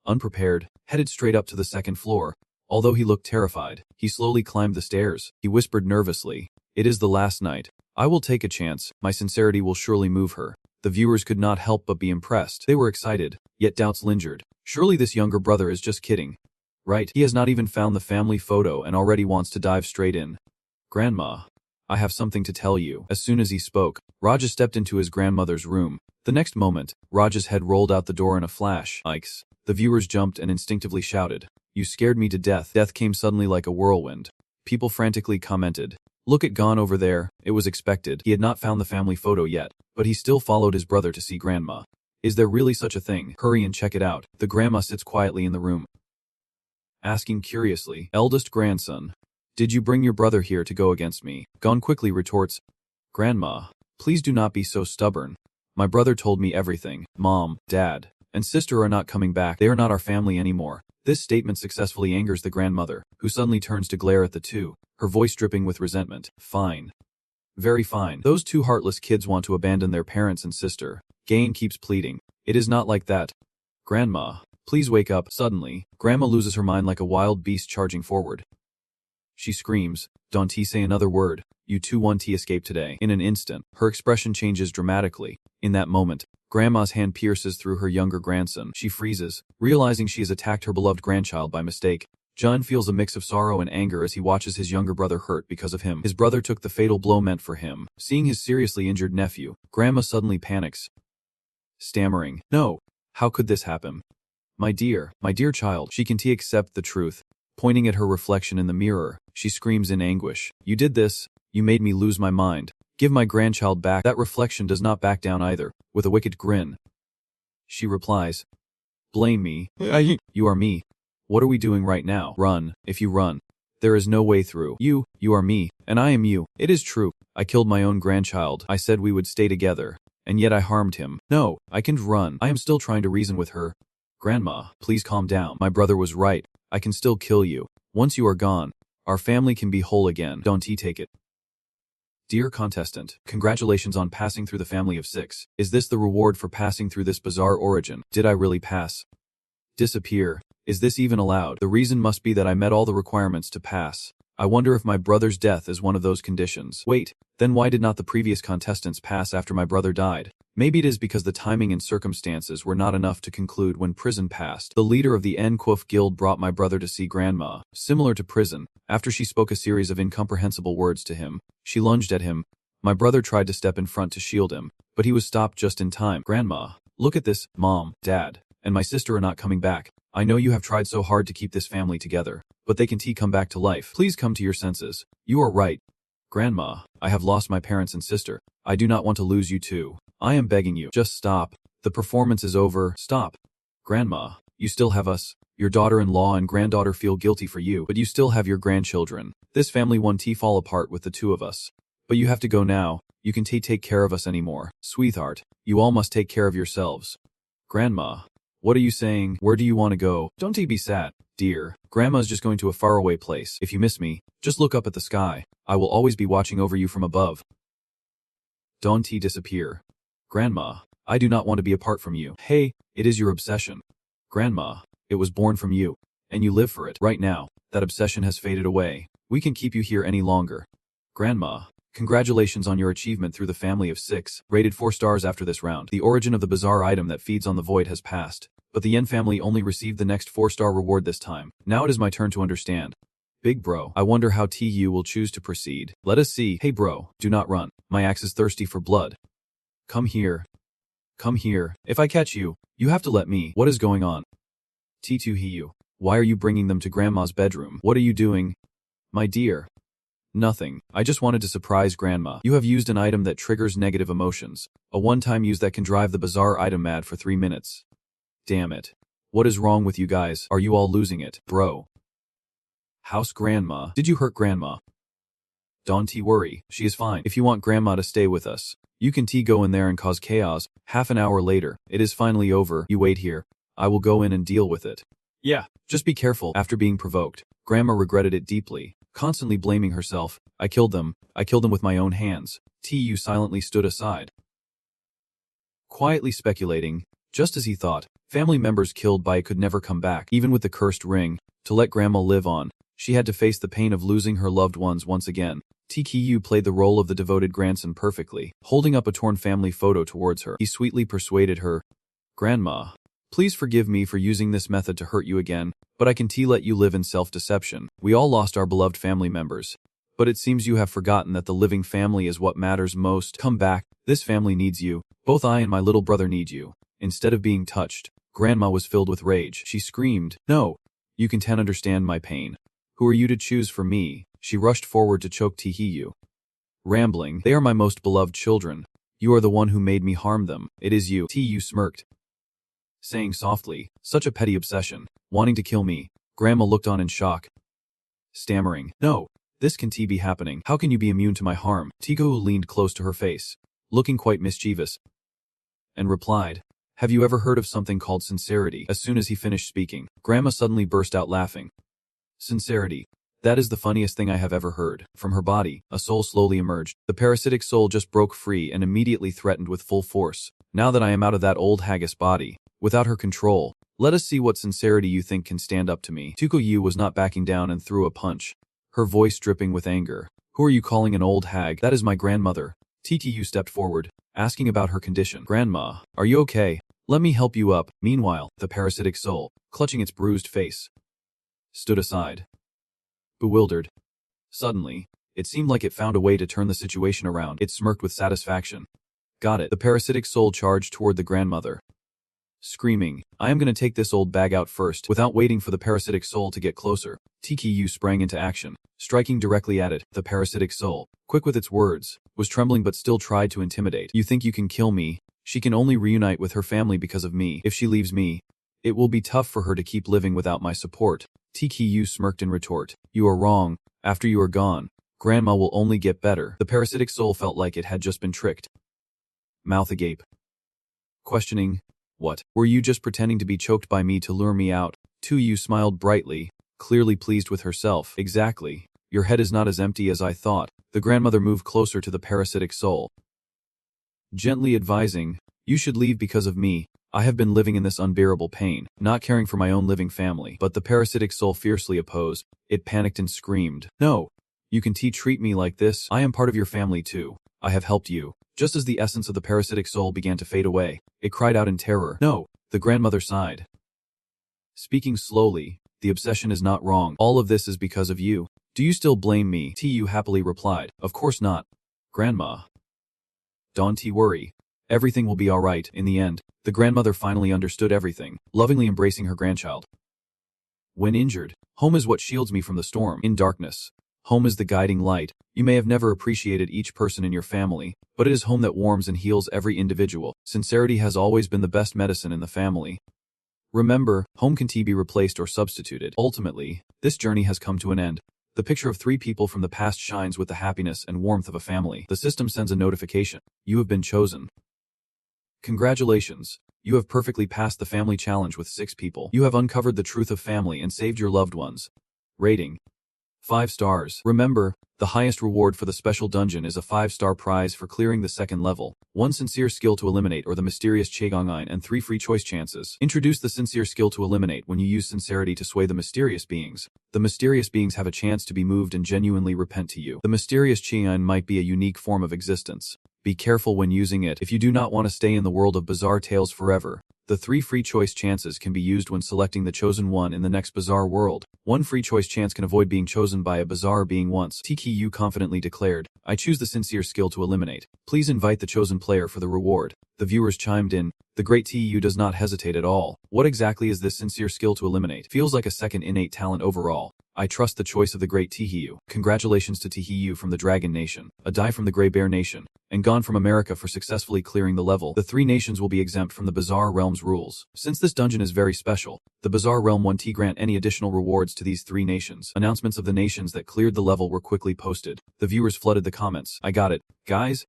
[SPEAKER 1] unprepared, headed straight up to the second floor. Although he looked terrified, he slowly climbed the stairs. He whispered nervously, it is the last night. I will take a chance. My sincerity will surely move her. The viewers could not help but be impressed. They were excited, yet doubts lingered. Surely this younger brother is just kidding. Right? He has not even found the family photo and already wants to dive straight in. Grandma, I have something to tell you. As soon as he spoke, Raja stepped into his grandmother's room. The next moment, Raja's head rolled out the door in a flash. Yikes. The viewers jumped and instinctively shouted, you scared me to death. Death came suddenly like a whirlwind. People frantically commented, look at Gon over there. It was expected. He had not found the family photo yet, but he still followed his brother to see Grandma. Is there really such a thing? Hurry and check it out. The grandma sits quietly in the room, asking curiously, eldest grandson, did you bring your brother here to go against me? Gon quickly retorts, Grandma, please do not be so stubborn. My brother told me everything. Mom, Dad, and sister are not coming back. They are not our family anymore. This statement successfully angers the grandmother, who suddenly turns to glare at the two, her voice dripping with resentment. Fine. Very fine. Those two heartless kids want to abandon their parents and sister. Gain keeps pleading. It is not like that. Grandma, please wake up. Suddenly, Grandma loses her mind like a wild beast charging forward. She screams, don't say another word. You two want to escape today. In an instant, her expression changes dramatically. In that moment, Grandma's hand pierces through her younger grandson. She freezes, realizing she has attacked her beloved grandchild by mistake. John feels a mix of sorrow and anger as he watches his younger brother hurt because of him. His brother took the fatal blow meant for him. Seeing his seriously injured nephew, Grandma suddenly panics, stammering, no, how could this happen? My dear child. She can't accept the truth. Pointing at her reflection in the mirror, she screams in anguish. You did this. You made me lose my mind. Give my grandchild back. That reflection does not back down either. With a wicked grin, she replies, blame me. You are me. What are we doing right now? Run. If you run, there is no way through. You are me, and I am you. It is true. I killed my own grandchild. I said we would stay together, and yet I harmed him. No, I can't run. I am still trying to reason with her. Grandma, please calm down. My brother was right. I can still kill you. Once you are gone, our family can be whole again. Don't he take it? Dear contestant, congratulations on passing through the family of 6. Is this the reward for passing through this bizarre origin? Did I really pass? Disappear. Is this even allowed? The reason must be that I met all the requirements to pass. I wonder if my brother's death is one of those conditions. Wait, then why did not the previous contestants pass after my brother died? Maybe it is because the timing and circumstances were not enough to conclude when prison passed. The leader of the Enquif Guild brought my brother to see Grandma. Similar to prison, after she spoke a series of incomprehensible words to him, she lunged at him. My brother tried to step in front to shield him, but he was stopped just in time. Grandma, look at this. Mom, Dad, and my sister are not coming back. I know you have tried so hard to keep this family together, but they can't come back to life. Please come to your senses. You are right. Grandma, I have lost my parents and sister. I do not want to lose you too. I am begging you. Just stop. The performance is over. Stop. Grandma, you still have us. Your daughter-in-law and granddaughter feel guilty for you, but you still have your grandchildren. This family won't fall apart with the two of us. But you have to go now. You can take care of us anymore. Sweetheart, you all must take care of yourselves. Grandma, what are you saying? Where do you want to go? Don't be sad, dear. Grandma's just going to a faraway place. If you miss me, just look up at the sky. I will always be watching over you from above. Don't disappear. Grandma, I do not want to be apart from you. Hey, it is your obsession. Grandma, it was born from you, and you live for it. Right now, that obsession has faded away. We can keep you here any longer. Grandma, congratulations on your achievement through the family of 6, rated 4 stars after this round. The origin of the bizarre item that feeds on the void has passed, but the Yen family only received the next 4-star reward this time. Now it is my turn to understand. Big bro, I wonder how TU will choose to proceed. Let us see. Hey bro, do not run. My axe is thirsty for blood. Come here. Come here. If I catch you, you have to let me. What is going on? T2 Hiyu, why are you bringing them to Grandma's bedroom? What are you doing? My dear. Nothing. I just wanted to surprise Grandma. You have used an item that triggers negative emotions. A one-time use that can drive the bizarre item mad for 3 minutes. Damn it. What is wrong with you guys? Are you all losing it? Bro. House Grandma. Did you hurt Grandma? Don't worry. She is fine. If you want Grandma to stay with us, you can go in there and cause chaos. Half an hour later, it is finally over. You wait here. I will go in and deal with it. Yeah, just be careful. After being provoked, Grandma regretted it deeply, constantly blaming herself. I killed them. I killed them with my own hands. Tu silently stood aside, quietly speculating. Just as he thought, family members killed by it could never come back. Even with the cursed ring, to let Grandma live on, she had to face the pain of losing her loved ones once again. TKU played the role of the devoted grandson perfectly, holding up a torn family photo towards her. He sweetly persuaded her, Grandma, please forgive me for using this method to hurt you again, but I can let you live in self-deception. We all lost our beloved family members, but it seems you have forgotten that the living family is what matters most. Come back. This family needs you. Both I and my little brother need you. Instead of being touched, Grandma was filled with rage. She screamed, no, you can understand my pain. Who are you to choose for me? She rushed forward to choke Tihiyu. Rambling, they are my most beloved children. You are the one who made me harm them. It is you. Tihiyu smirked, saying softly, such a petty obsession, wanting to kill me. Grandma looked on in shock, stammering, no, this can't be happening. How can you be immune to my harm? Tiku leaned close to her face, looking quite mischievous, and replied, have you ever heard of something called sincerity? As soon as he finished speaking, Grandma suddenly burst out laughing. Sincerity. That is the funniest thing I have ever heard. From her body, a soul slowly emerged. The parasitic soul just broke free and immediately threatened with full force. Now that I am out of that old haggis body, without her control, let us see what sincerity you think can stand up to me. Tukoyu was not backing down and threw a punch, her voice dripping with anger. Who are you calling an old hag? That is my grandmother. TTU stepped forward, asking about her condition. Grandma, are you okay? Let me help you up. Meanwhile, the parasitic soul, clutching its bruised face, stood aside, bewildered. Suddenly, it seemed like it found a way to turn the situation around. It smirked with satisfaction. Got it. The parasitic soul charged toward the grandmother, Screaming, I am gonna take this old bag out first. Without waiting for the parasitic soul to get closer, TKU sprang into action, striking directly at it. The parasitic soul, quick with its words, was trembling but still tried to intimidate. You think you can kill me? She can only reunite with her family because of me. If she leaves me, it will be tough for her to keep living without my support. TKU smirked in retort. You are wrong. After you are gone, Grandma will only get better. The parasitic soul felt like it had just been tricked. Mouth agape. Questioning, what? Were you just pretending to be choked by me to lure me out? TKU smiled brightly, clearly pleased with herself. Exactly. Your head is not as empty as I thought. The grandmother moved closer to the parasitic soul, gently advising, you should leave because of me. I have been living in this unbearable pain, not caring for my own living family. But the parasitic soul fiercely opposed. It panicked and screamed. No. You can treat me like this. I am part of your family too. I have helped you. Just as the essence of the parasitic soul began to fade away, it cried out in terror. No. The grandmother sighed. Speaking slowly, the obsession is not wrong. All of this is because of you. Do you still blame me? TKU happily replied. Of course not. Grandma. Don't worry. Everything will be alright. In the end, the grandmother finally understood everything, lovingly embracing her grandchild. When injured, home is what shields me from the storm. In darkness, home is the guiding light. You may have never appreciated each person in your family, but it is home that warms and heals every individual. Sincerity has always been the best medicine in the family. Remember, home can be replaced or substituted. Ultimately, this journey has come to an end. The picture of three people from the past shines with the happiness and warmth of a family. The system sends a notification. You have been chosen. Congratulations. You have perfectly passed the family challenge with 6 people. You have uncovered the truth of family and saved your loved ones. Rating: 5 stars. Remember, the highest reward for the special dungeon is a 5-star prize for clearing the 2nd level, 1 sincere skill to eliminate or the mysterious Chaegongine, and 3 free choice chances. Introduce the sincere skill to eliminate when you use sincerity to sway the mysterious beings. The mysterious beings have a chance to be moved and genuinely repent to you. The mysterious Chaegongine might be a unique form of existence. Be careful when using it if you do not want to stay in the world of bizarre tales forever. The 3 free choice chances can be used when selecting the chosen one in the next bizarre world. 1 free choice chance can avoid being chosen by a bizarre being once. TKU confidently declared, I choose the sincere skill to eliminate. Please invite the chosen player for the reward. The viewers chimed in. The great TKU does not hesitate at all. What exactly is this sincere skill to eliminate? Feels like a second innate talent overall. I trust the choice of the great TKU. Congratulations to TKU from the Dragon Nation, a die from the Grey Bear Nation, and Gone from America for successfully clearing the level. The 3 nations will be exempt from the Bizarre Realm's rules. Since this dungeon is very special, the Bizarre Realm won't grant any additional rewards to these 3 nations. Announcements of the nations that cleared the level were quickly posted. The viewers flooded the comments. I got it, guys.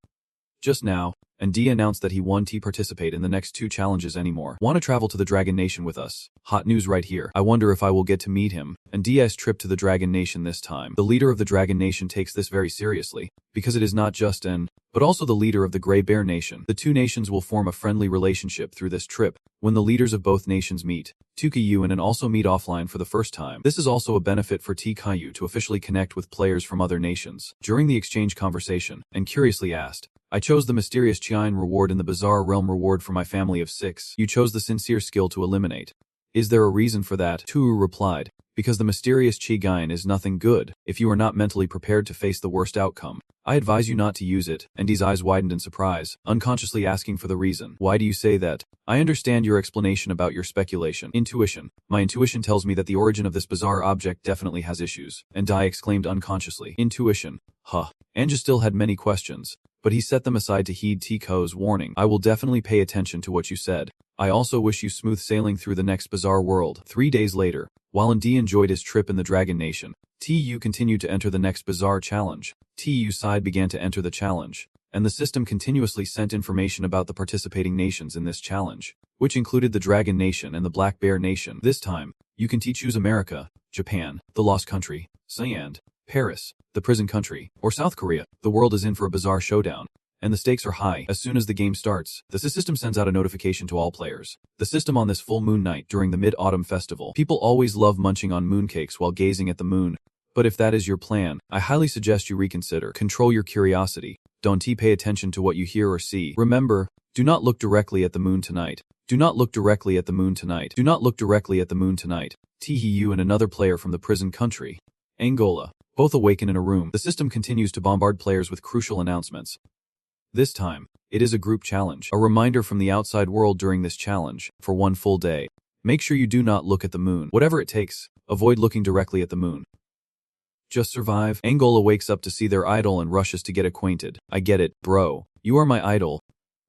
[SPEAKER 1] Just now, and D announced that he won't participate in the next 2 challenges anymore. Want to travel to the Dragon Nation with us? Hot news right here. I wonder if I will get to meet him. And D's trip to the Dragon Nation this time. The leader of the Dragon Nation takes this very seriously, because it is not just but also the leader of the Grey Bear Nation. The 2 nations will form a friendly relationship through this trip. When the leaders of both nations meet, TKU and also meet offline for the first time. This is also a benefit for TKU to officially connect with players from other nations. During the exchange conversation, and curiously asked, I chose the mysterious Chaegongine reward and the Bizarre Realm reward for my family of 6. You chose the sincere skill to eliminate. Is there a reason for that? Tu replied, because the mysterious Chaegongine is nothing good. If you are not mentally prepared to face the worst outcome, I advise you not to use it. And D's eyes widened in surprise, unconsciously asking for the reason. Why do you say that? I understand your explanation about your speculation. Intuition. My intuition tells me that the origin of this bizarre object definitely has issues. And Dai exclaimed unconsciously. Intuition. Huh. Anja still had many questions, but he set them aside to heed Tiko's warning. I will definitely pay attention to what you said. I also wish you smooth sailing through the next bizarre world. 3 days later, while D enjoyed his trip in the Dragon Nation, TU continued to enter the next bizarre challenge. TU's side began to enter the challenge, and the system continuously sent information about the participating nations in this challenge, which included the Dragon Nation and the Black Bear Nation. This time, you can choose America, Japan, the Lost Country, Siam, Paris, the Prison Country, or South Korea. The world is in for a bizarre showdown, and the stakes are high. As soon as the game starts, the system sends out a notification to all players. The system on this full moon night during the Mid-Autumn Festival. People always love munching on mooncakes while gazing at the moon. But if that is your plan, I highly suggest you reconsider. Control your curiosity. Don't pay attention to what you hear or see. Remember, do not look directly at the moon tonight. Do not look directly at the moon tonight. Do not look directly at the moon tonight. THU and another player from the Prison Country, Angola, both awaken in a room. The system continues to bombard players with crucial announcements. This time, it is a group challenge. A reminder from the outside world during this challenge, for 1 full day. Make sure you do not look at the moon. Whatever it takes, avoid looking directly at the moon. Just survive. Angola wakes up to see their idol and rushes to get acquainted. I get it, bro. You are my idol.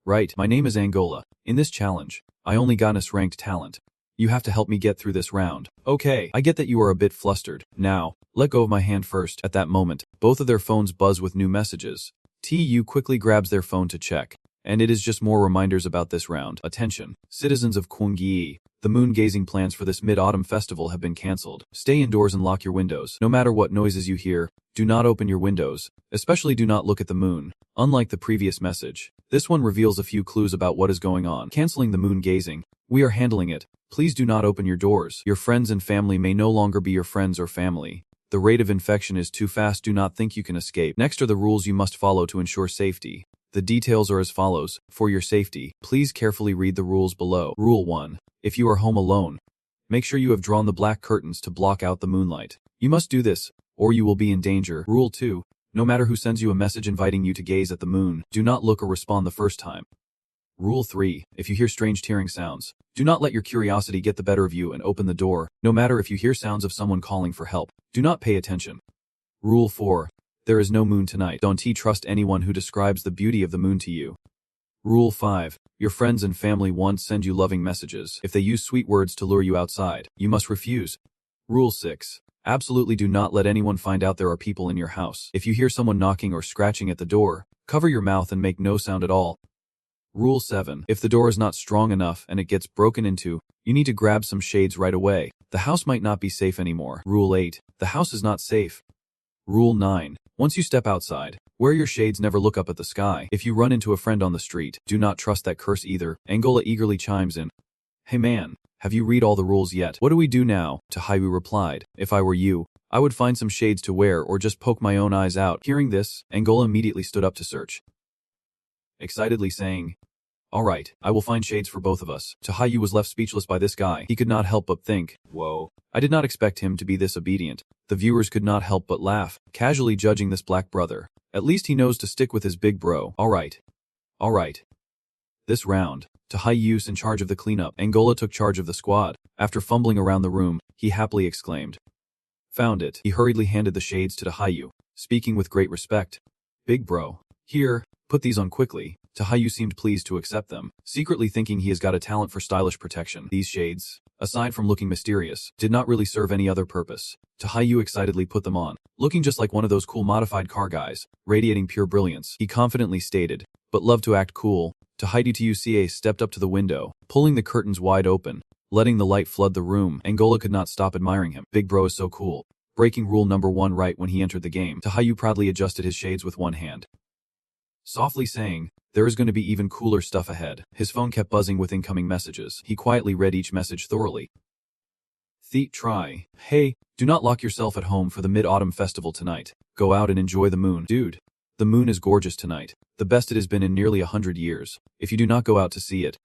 [SPEAKER 1] Right, my name is Angola. In this challenge, I only got S ranked talent. You have to help me get through this round. Okay, I get that you are a bit flustered. Now, let go of my hand first. At that moment, both of their phones buzz with new messages. TU quickly grabs their phone to check. And it is just more reminders about this round. Attention, citizens of Kwangyi. The moon-gazing plans for this mid-autumn festival have been cancelled. Stay indoors and lock your windows. No matter what noises you hear, do not open your windows. Especially do not look at the moon. Unlike the previous message, this one reveals a few clues about what is going on. Cancelling the moon-gazing. We are handling it. Please do not open your doors. Your friends and family may no longer be your friends or family. The rate of infection is too fast. Do not think you can escape. Next are the rules you must follow to ensure safety. The details are as follows. For your safety, please carefully read the rules below. Rule 1. If you are home alone, make sure you have drawn the black curtains to block out the moonlight. You must do this, or you will be in danger. Rule 2. No matter who sends you a message inviting you to gaze at the moon, do not look or respond the first time. Rule 3. If you hear strange tearing sounds, do not let your curiosity get the better of you and open the door. No matter if you hear sounds of someone calling for help, do not pay attention. Rule 4. There is no moon tonight. Don't trust anyone who describes the beauty of the moon to you. Rule 5. Your friends and family won't send you loving messages. If they use sweet words to lure you outside, you must refuse. Rule 6. Absolutely do not let anyone find out there are people in your house. If you hear someone knocking or scratching at the door, cover your mouth and make no sound at all. Rule 7. If the door is not strong enough and it gets broken into, you need to grab some shades right away. The house might not be safe anymore. Rule 8. The house is not safe. Rule 9. Once you step outside, wear your shades, never look up at the sky. If you run into a friend on the street, do not trust that curse either. Angola eagerly chimes in. Hey man, have you read all the rules yet? What do we do now? Tahayu replied. If I were you, I would find some shades to wear or just poke my own eyes out. Hearing this, Angola immediately stood up to search, excitedly saying, Alright, I will find shades for both of us. Tahayu was left speechless by this guy. He could not help but think, whoa, I did not expect him to be this obedient. The viewers could not help but laugh, casually judging this black brother. At least he knows to stick with his big bro. Alright. This round, Tahayu's in charge of the cleanup. Angola took charge of the squad. After fumbling around the room, he happily exclaimed, Found it. He hurriedly handed the shades to Tahayu, speaking with great respect. Big bro. Here, put these on quickly. Tahayu seemed pleased to accept them, secretly thinking he has got a talent for stylish protection. These shades, aside from looking mysterious, did not really serve any other purpose. Tahayu excitedly put them on, looking just like one of those cool modified car guys, radiating pure brilliance. He confidently stated, but loved to act cool. Tahayu stepped up to the window, pulling the curtains wide open, letting the light flood the room. Angola could not stop admiring him. Big bro is so cool. Breaking rule number 1 right when he entered the game. Tahayu proudly adjusted his shades with one hand, softly saying, there is going to be even cooler stuff ahead. His phone kept buzzing with incoming messages. He quietly read each message thoroughly. Try. Hey, do not lock yourself at home for the Mid-Autumn Festival tonight. Go out and enjoy the moon. Dude, the moon is gorgeous tonight. The best it has been in nearly 100 years. If you do not go out to see it,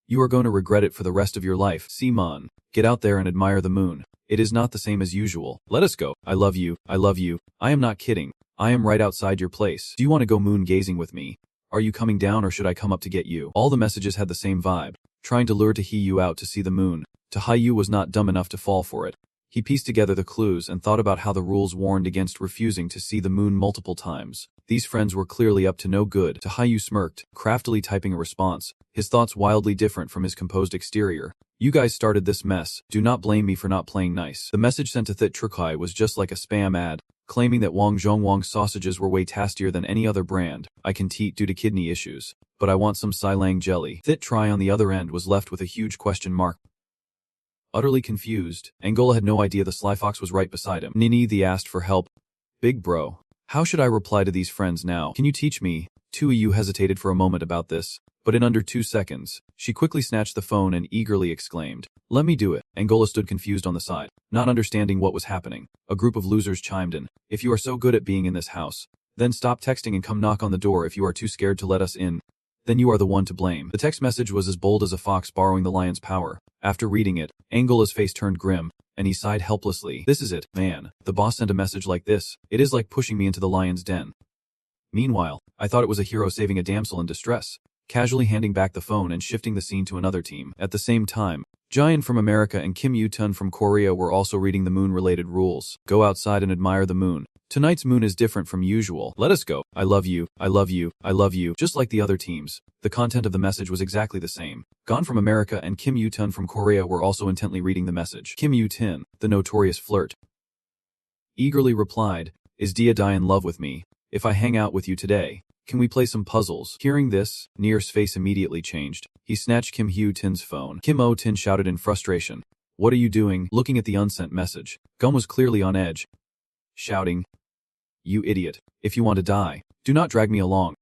[SPEAKER 1] you are going to regret it for the rest of your life. Simon, get out there and admire the moon. It is not the same as usual. Let us go. I love you. I love you. I am not kidding. I am right outside your place. Do you want to go moon gazing with me? Are you coming down or should I come up to get you? All the messages had the same vibe, trying to lure Tahayu out to see the moon. Tahayu was not dumb enough to fall for it. He pieced together the clues and thought about how the rules warned against refusing to see the moon multiple times. These friends were clearly up to no good. Tahayu smirked, craftily typing a response, his thoughts wildly different from his composed exterior. You guys started this mess. Do not blame me for not playing nice. The message sent to Thit Trukai was just like a spam ad, claiming that Wang Zhongwang sausages were way tastier than any other brand. I can teat due to kidney issues, but I want some Silang jelly. Thit Try on the other end was left with a huge question mark. Utterly confused, Angola had no idea the Sly Fox was right beside him. Nini the asked for help. Big bro, how should I reply to these friends now? Can you teach me? Tuiyu hesitated for a moment about this, but in under 2 seconds, she quickly snatched the phone and eagerly exclaimed, Let me do it. Angola stood confused on the side, not understanding what was happening. A group of losers chimed in. If you are so good at being in this house, then stop texting and come knock on the door. If you are too scared to let us in, then you are the one to blame. The text message was as bold as a fox borrowing the lion's power. After reading it, Angola's face turned grim, and he sighed helplessly. This is it, man. The boss sent a message like this. It is like pushing me into the lion's den. Meanwhile, I thought it was a hero saving a damsel in distress, casually handing back the phone and shifting the scene to another team. At the same time, Jian from America and Kim Yu-tun from Korea were also reading the moon-related rules. Go outside and admire the moon. Tonight's moon is different from usual. Let us go. I love you. I love you. I love you. Just like the other teams, the content of the message was exactly the same. Gon from America and Kim Yu-tun from Korea were also intently reading the message. Kim Yu-tin, the notorious flirt, eagerly replied, "Is Dia Dai in love with me? If I hang out with you today, can we play some puzzles?" Hearing this, Nier's face immediately changed. He snatched Kim Hyu-tin's phone. Kim O-tin shouted in frustration, "What are you doing?" Looking at the unsent message, Gon was clearly on edge, shouting, "You idiot. If you want to die, do not drag me along.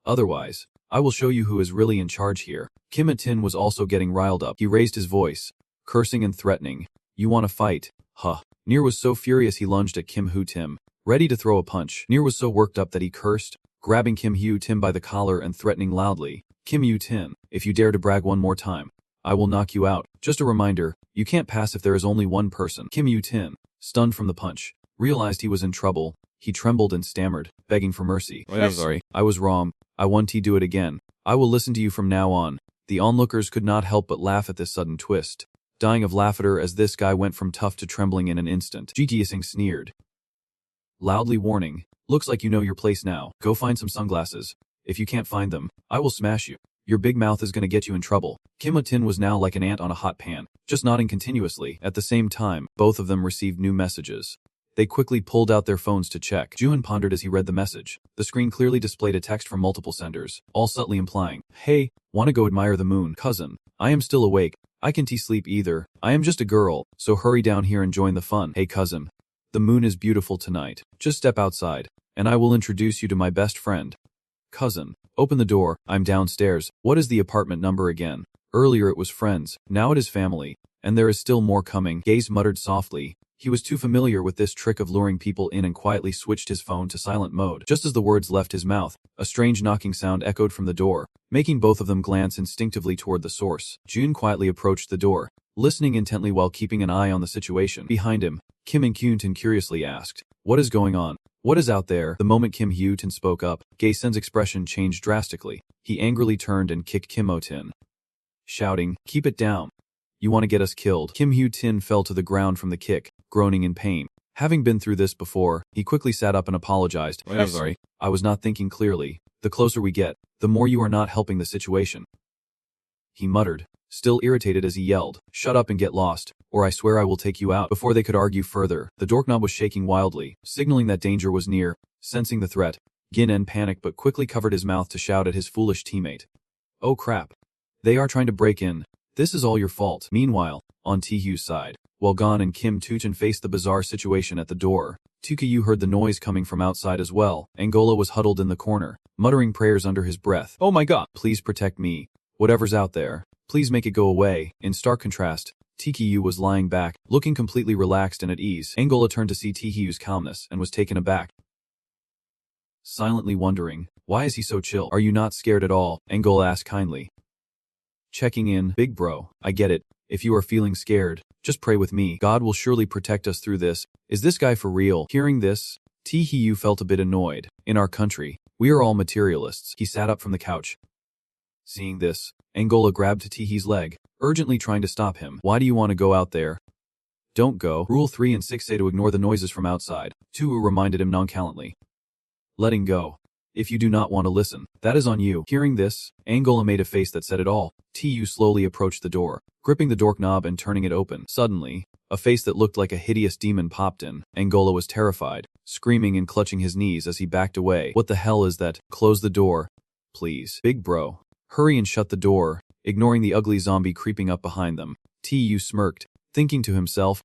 [SPEAKER 1] Otherwise, I will show you who is really in charge here." Kim O-tin was also getting riled up. He raised his voice, cursing and threatening, "You want to fight? Huh." Nier was so furious he lunged at Kim Hyu-tin, ready to throw a punch. Nier was so worked up that he cursed, grabbing Kim Hyu-tin by the collar and threatening loudly, "Kim Yu-tin, if you dare to brag one more time, I will knock you out. Just a reminder, you can't pass if there is only one person." Kim Yu-tin, stunned from the punch, realized he was in trouble. He trembled and stammered, begging for mercy. "I'm sorry. I was wrong. I won't do it again. I will listen to you from now on." The onlookers could not help but laugh at this sudden twist, dying of laughter as this guy went from tough to trembling in an instant. Ji Sing sneered, loudly warning, "Looks like you know your place now. Go find some sunglasses. If you can't find them, I will smash you. Your big mouth is gonna get you in trouble." Kim O-tin was now like an ant on a hot pan, just nodding continuously. At the same time, both of them received new messages. They quickly pulled out their phones to check. Juhan pondered as he read the message. The screen clearly displayed a text from multiple senders, all subtly implying, "Hey, wanna go admire the moon, cousin? I am still awake. I can't sleep either. I am just a girl, so hurry down here and join the fun. Hey cousin, the moon is beautiful tonight. Just step outside, and I will introduce you to my best friend. Cousin, open the door. I'm downstairs. What is the apartment number again? Earlier it was friends, now it is family, and there is still more coming." Gaze muttered softly. He was too familiar with this trick of luring people in and quietly switched his phone to silent mode. Just as the words left his mouth, a strange knocking sound echoed from the door, making both of them glance instinctively toward the source. June quietly approached the door, listening intently while keeping an eye on the situation. Behind him, Kim and Hyun-tin curiously asked, "What is going on? What is out there?" The moment Kim Hyu-tin spoke up, Gae-sen's expression changed drastically. He angrily turned and kicked Kim O-tin, shouting, "Keep it down. You want to get us killed." Kim Hyu-tin fell to the ground from the kick, groaning in pain. Having been through this before, he quickly sat up and apologized. "I'm sorry. I was not thinking clearly. The closer we get, the more you are not helping the situation," he muttered, still irritated as he yelled, "Shut up and get lost, or I swear I will take you out." Before they could argue further, the doorknob was shaking wildly, signaling that danger was near. Sensing the threat, Gin-en panicked but quickly covered his mouth to shout at his foolish teammate, "Oh crap. They are trying to break in. This is all your fault." Meanwhile, on Taehyu's side, while Gon and Kim Tuchin faced the bizarre situation at the door, Taekyu heard the noise coming from outside as well. Angola was huddled in the corner, muttering prayers under his breath. "Oh my god, please protect me. Whatever's out there, please make it go away." In stark contrast, Taekyu was lying back, looking completely relaxed and at ease. Angola turned to see Taehyu's calmness and was taken aback, silently wondering, "Why is he so chill? Are you not scared at all?" Angola asked kindly, checking in. "Big bro, I get it. If you are feeling scared, just pray with me. God will surely protect us through this. Is this guy for real?" Hearing this, Taehyu felt a bit annoyed. "In our country, we are all materialists." He sat up from the couch. Seeing this, Angola grabbed Taehyu's leg, urgently trying to stop him. "Why do you want to go out there? Don't go. Rule 3 and 6 say to ignore the noises from outside," Tuu reminded him nonchalantly, letting go. "If you do not want to listen, that is on you." Hearing this, Angola made a face that said it all. Taehyu slowly approached the door, gripping the doorknob and turning it open. Suddenly, a face that looked like a hideous demon popped in. Angola was terrified, screaming and clutching his knees as he backed away. "What the hell is that? Close the door, please. Big bro. Hurry and shut the door." Ignoring the ugly zombie creeping up behind them, Taehyu smirked, thinking to himself,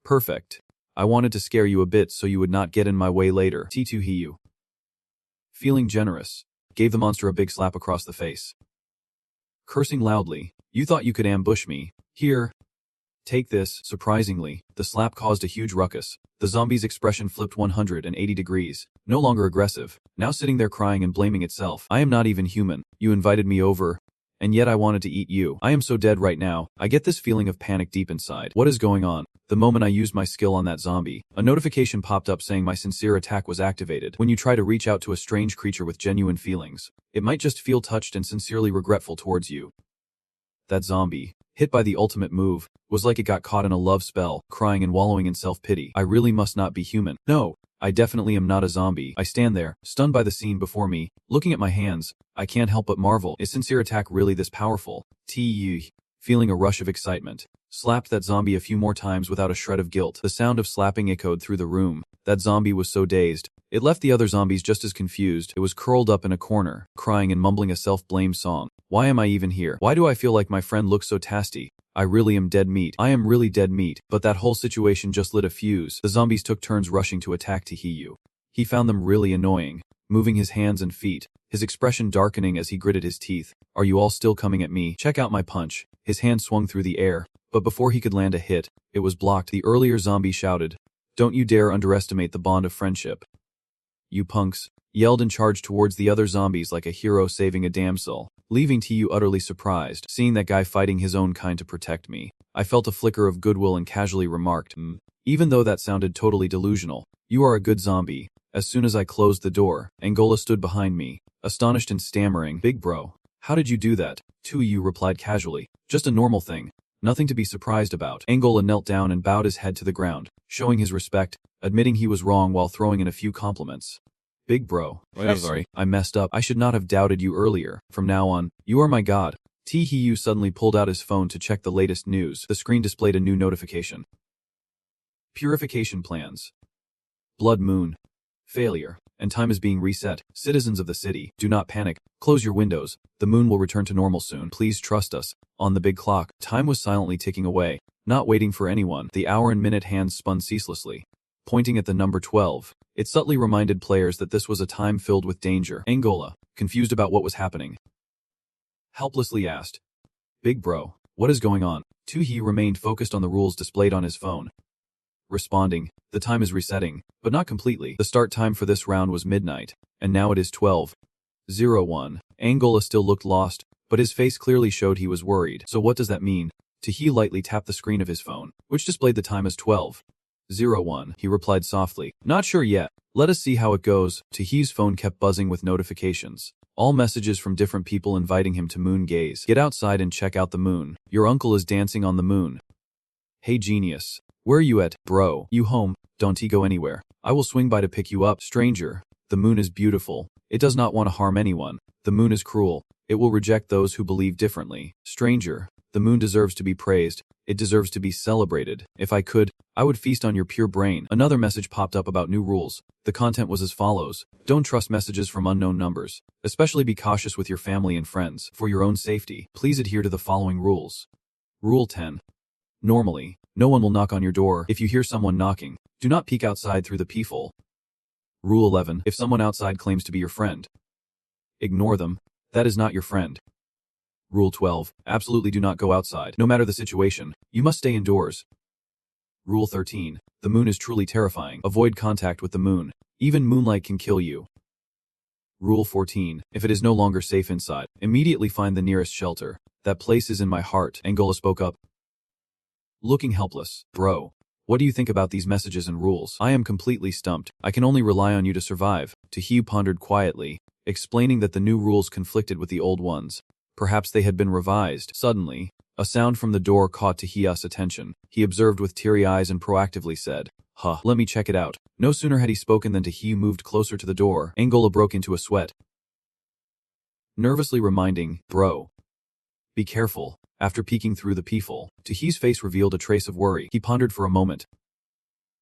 [SPEAKER 1] "Perfect. I wanted to scare you a bit so you would not get in my way later." Taehyu, feeling generous, gave the monster a big slap across the face, cursing loudly, "You thought you could ambush me? Here. Take this." Surprisingly, the slap caused a huge ruckus. The zombie's expression flipped 180 degrees, no longer aggressive, now sitting there crying and blaming itself. "I am not even human. You invited me over, And yet I wanted to eat you. I am so dead right now. I get this feeling of panic deep inside. What is going on? The moment I used my skill on that zombie, a notification popped up saying my sincere attack was activated. When you try to reach out to a strange creature with genuine feelings, it might just feel touched and sincerely regretful towards you. That zombie, hit by the ultimate move, was like it got caught in a love spell, crying and wallowing in self-pity. I really must not be human. No, I definitely am not a zombie. I stand there, stunned by the scene before me, looking at my hands. I can't help but marvel. Is sincere attack really this powerful? Feeling a rush of excitement, slapped that zombie a few more times without a shred of guilt. The sound of slapping echoed through the room. That zombie was so dazed, it left the other zombies just as confused. It was curled up in a corner, crying and mumbling a self-blame song. Why am I even here? Why do I feel like my friend looks so tasty? I really am dead meat. I am really dead meat. But that whole situation just lit a fuse. The zombies took turns rushing to attack Tahiyu. He found them really annoying, moving his hands and feet, his expression darkening as he gritted his teeth. Are you all still coming at me? Check out my punch. His hand swung through the air, but before he could land a hit, it was blocked. The earlier zombie shouted, "Don't you dare underestimate the bond of friendship. You punks," yelled and charged towards the other zombies like a hero saving a damsel, leaving Tiyu utterly surprised. Seeing that guy fighting his own kind to protect me, I felt a flicker of goodwill and casually remarked, even though that sounded totally delusional, "You are a good zombie." As soon as I closed the door, Angola stood behind me, astonished and stammering, "Big bro, how did you do that?" Tiyu replied casually, "Just a normal thing. Nothing to be surprised about." Angola knelt down and bowed his head to the ground, showing his respect, admitting he was wrong while throwing in a few compliments. "Big bro, I'm sorry, I messed up. I should not have doubted you earlier. From now on, you are my god." Tihiyu suddenly pulled out his phone to check the latest news. The screen displayed a new notification. Purification plans. Blood moon. Failure. And time is being reset. Citizens of the city, do not panic. Close your windows. The moon will return to normal soon. Please trust us. On the big clock, time was silently ticking away, not waiting for anyone. The hour and minute hands spun ceaselessly, pointing at the number 12. It subtly reminded players that this was a time filled with danger. Angola, confused about what was happening, helplessly asked, "Big bro, what is going on?" Tuhi remained focused on the rules displayed on his phone, responding, "The time is resetting, but not completely. The start time for this round was midnight, and now it is 12:01. Angola still looked lost, but his face clearly showed he was worried. "So what does that mean?" Tuhi lightly tapped the screen of his phone, which displayed the time as 12:01. He replied softly, "Not sure yet. Let us see how it goes." Tuhi's phone kept buzzing with notifications, all messages from different people inviting him to moon gaze. "Get outside and check out the moon. Your uncle is dancing on the moon." "Hey genius. Where you at, bro? You home? Don't go anywhere. I will swing by to pick you up." "Stranger, the moon is beautiful. It does not want to harm anyone. The moon is cruel. It will reject those who believe differently." "Stranger, the moon deserves to be praised. It deserves to be celebrated. If I could, I would feast on your pure brain." Another message popped up about new rules. The content was as follows: "Don't trust messages from unknown numbers. Especially be cautious with your family and friends. For your own safety, please adhere to the following rules." Rule 10. Normally, no one will knock on your door. If you hear someone knocking, do not peek outside through the peephole. Rule 11. If someone outside claims to be your friend, ignore them. That is not your friend. Rule 12. Absolutely do not go outside. No matter the situation, you must stay indoors. Rule 13. The moon is truly terrifying. Avoid contact with the moon. Even moonlight can kill you. Rule 14. If it is no longer safe inside, immediately find the nearest shelter. That place is in my heart. Angola spoke up, looking helpless. "Bro, what do you think about these messages and rules?" "I am completely stumped. I can only rely on you to survive." Tahiyu pondered quietly, explaining that the new rules conflicted with the old ones. Perhaps they had been revised. Suddenly, a sound from the door caught Tahiyu's attention. He observed with teary eyes and proactively said, Let me check it out." No sooner had he spoken than Tahiyu moved closer to the door. Angola broke into a sweat, nervously reminding, "Bro, be careful." After peeking through the peephole, Tahiyu's face revealed a trace of worry. He pondered for a moment,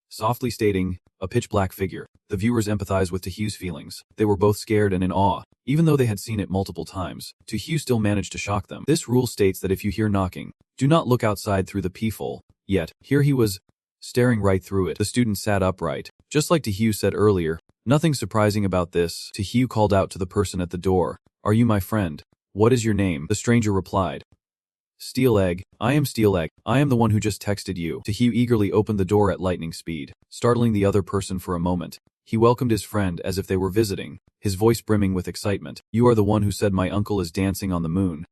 [SPEAKER 1] softly stating, "A pitch-black figure." The viewers empathized with Tahiyu's feelings. They were both scared and in awe. Even though they had seen it multiple times, Tahiyu still managed to shock them. This rule states that if you hear knocking, do not look outside through the peephole. Yet, here he was, staring right through it. The student sat upright. Just like Tahiyu said earlier, nothing surprising about this. Tahiyu called out to the person at the door, "Are you my friend? What is your name?" The stranger replied, "Steel Egg. I am Steel Egg. I am the one who just texted you." Tahiyu eagerly opened the door at lightning speed, startling the other person for a moment. He welcomed his friend as if they were visiting, his voice brimming with excitement. "You are the one who said my uncle is dancing on the moon."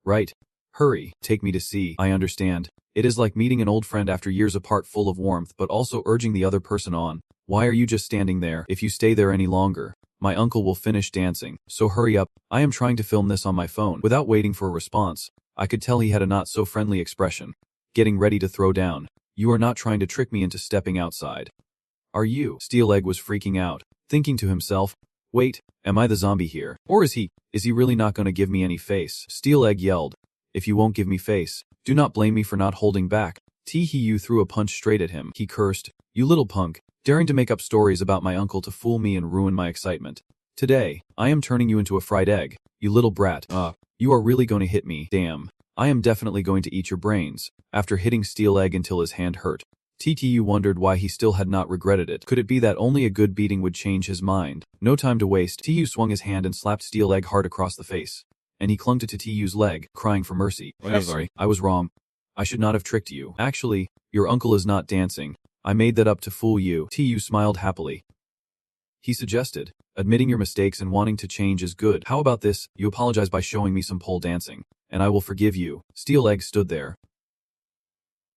[SPEAKER 1] Right. Hurry, take me to see. I understand. It is like meeting an old friend after years apart, full of warmth but also urging the other person on. Why are you just standing there? If you stay there any longer, my uncle will finish dancing, so hurry up. I am trying to film this on my phone. Without waiting for a response, I could tell he had a not so friendly expression. Getting ready to throw down. You are not trying to trick me into stepping outside. Are you? Steel Egg was freaking out, thinking to himself, wait, am I the zombie here? Or is he really not going to give me any face? Steel Egg yelled, if you won't give me face, do not blame me for not holding back. Tee-hee-you threw a punch straight at him. He cursed, you little punk, daring to make up stories about my uncle to fool me and ruin my excitement. Today, I am turning you into a fried egg, you little brat. You are really going to hit me. Damn. I am definitely going to eat your brains. After hitting Steel Egg until his hand hurt, TTU wondered why he still had not regretted it. Could it be that only a good beating would change his mind? No time to waste. TU swung his hand and slapped Steel Egg hard across the face. And he clung to TTU's leg, crying for mercy. I'm sorry, I was wrong. I should not have tricked you. Actually, your uncle is not dancing. I made that up to fool you. TU smiled happily. He suggested, admitting your mistakes and wanting to change is good. How about this? You apologize by showing me some pole dancing, and I will forgive you. Steel Egg stood there,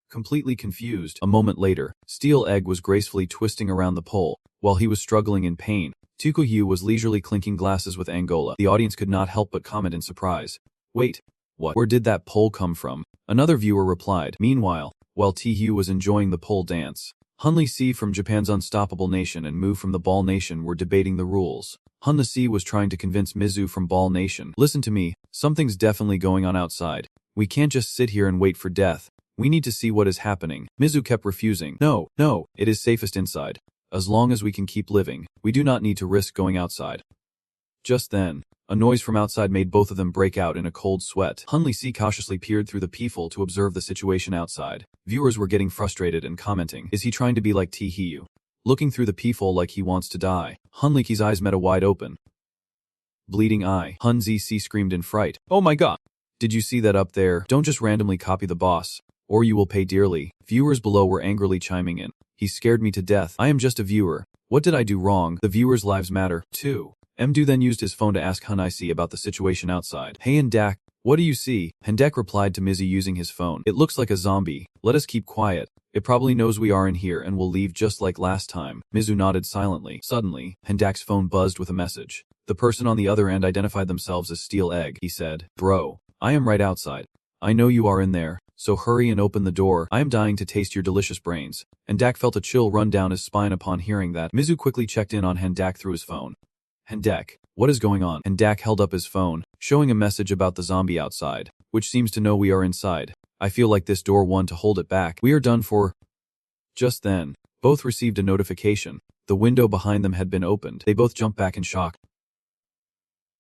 [SPEAKER 1] completely confused. A moment later, Steel Egg was gracefully twisting around the pole, while he was struggling in pain. Tukuyu was leisurely clinking glasses with Angola. The audience could not help but comment in surprise. Wait, what? Where did that pole come from? Another viewer replied. Meanwhile, while T-Hugh was enjoying the pole dance, Hunley C from Japan's Unstoppable Nation and Mu from the Ball Nation were debating the rules. Hunley C was trying to convince Mizu from Ball Nation. Listen to me, something's definitely going on outside. We can't just sit here and wait for death. We need to see what is happening. Mizu kept refusing. No, it is safest inside. As long as we can keep living, we do not need to risk going outside. Just then, a noise from outside made both of them break out in a cold sweat. Hunley C cautiously peered through the peephole to observe the situation outside. Viewers were getting frustrated and commenting, is he trying to be like T-Hiyu? Looking through the peephole like he wants to die. Hunley C's eyes met a wide open, bleeding eye. Hun ZC screamed in fright. Oh my god! Did you see that up there? Don't just randomly copy the boss, or you will pay dearly. Viewers below were angrily chiming in. He scared me to death. I am just a viewer. What did I do wrong? The viewers' lives matter, too. Mdu then used his phone to ask Hunai about the situation outside. Hey Hendak, what do you see? Hendak replied to Mizzy using his phone. It looks like a zombie. Let us keep quiet. It probably knows we are in here and will leave just like last time. Mizu nodded silently. Suddenly, Hendak's phone buzzed with a message. The person on the other end identified themselves as Steel Egg. He said, Bro, I am right outside. I know you are in there, so hurry and open the door. I am dying to taste your delicious brains. Hendak felt a chill run down his spine upon hearing that. Mizu quickly checked in on Hendak through his phone. Hendak, what is going on? Hendak held up his phone, showing a message about the zombie outside, which seems to know we are inside. I feel like this door won to hold it back. We are done for. Just then, both received a notification. The window behind them had been opened. They both jumped back in shock,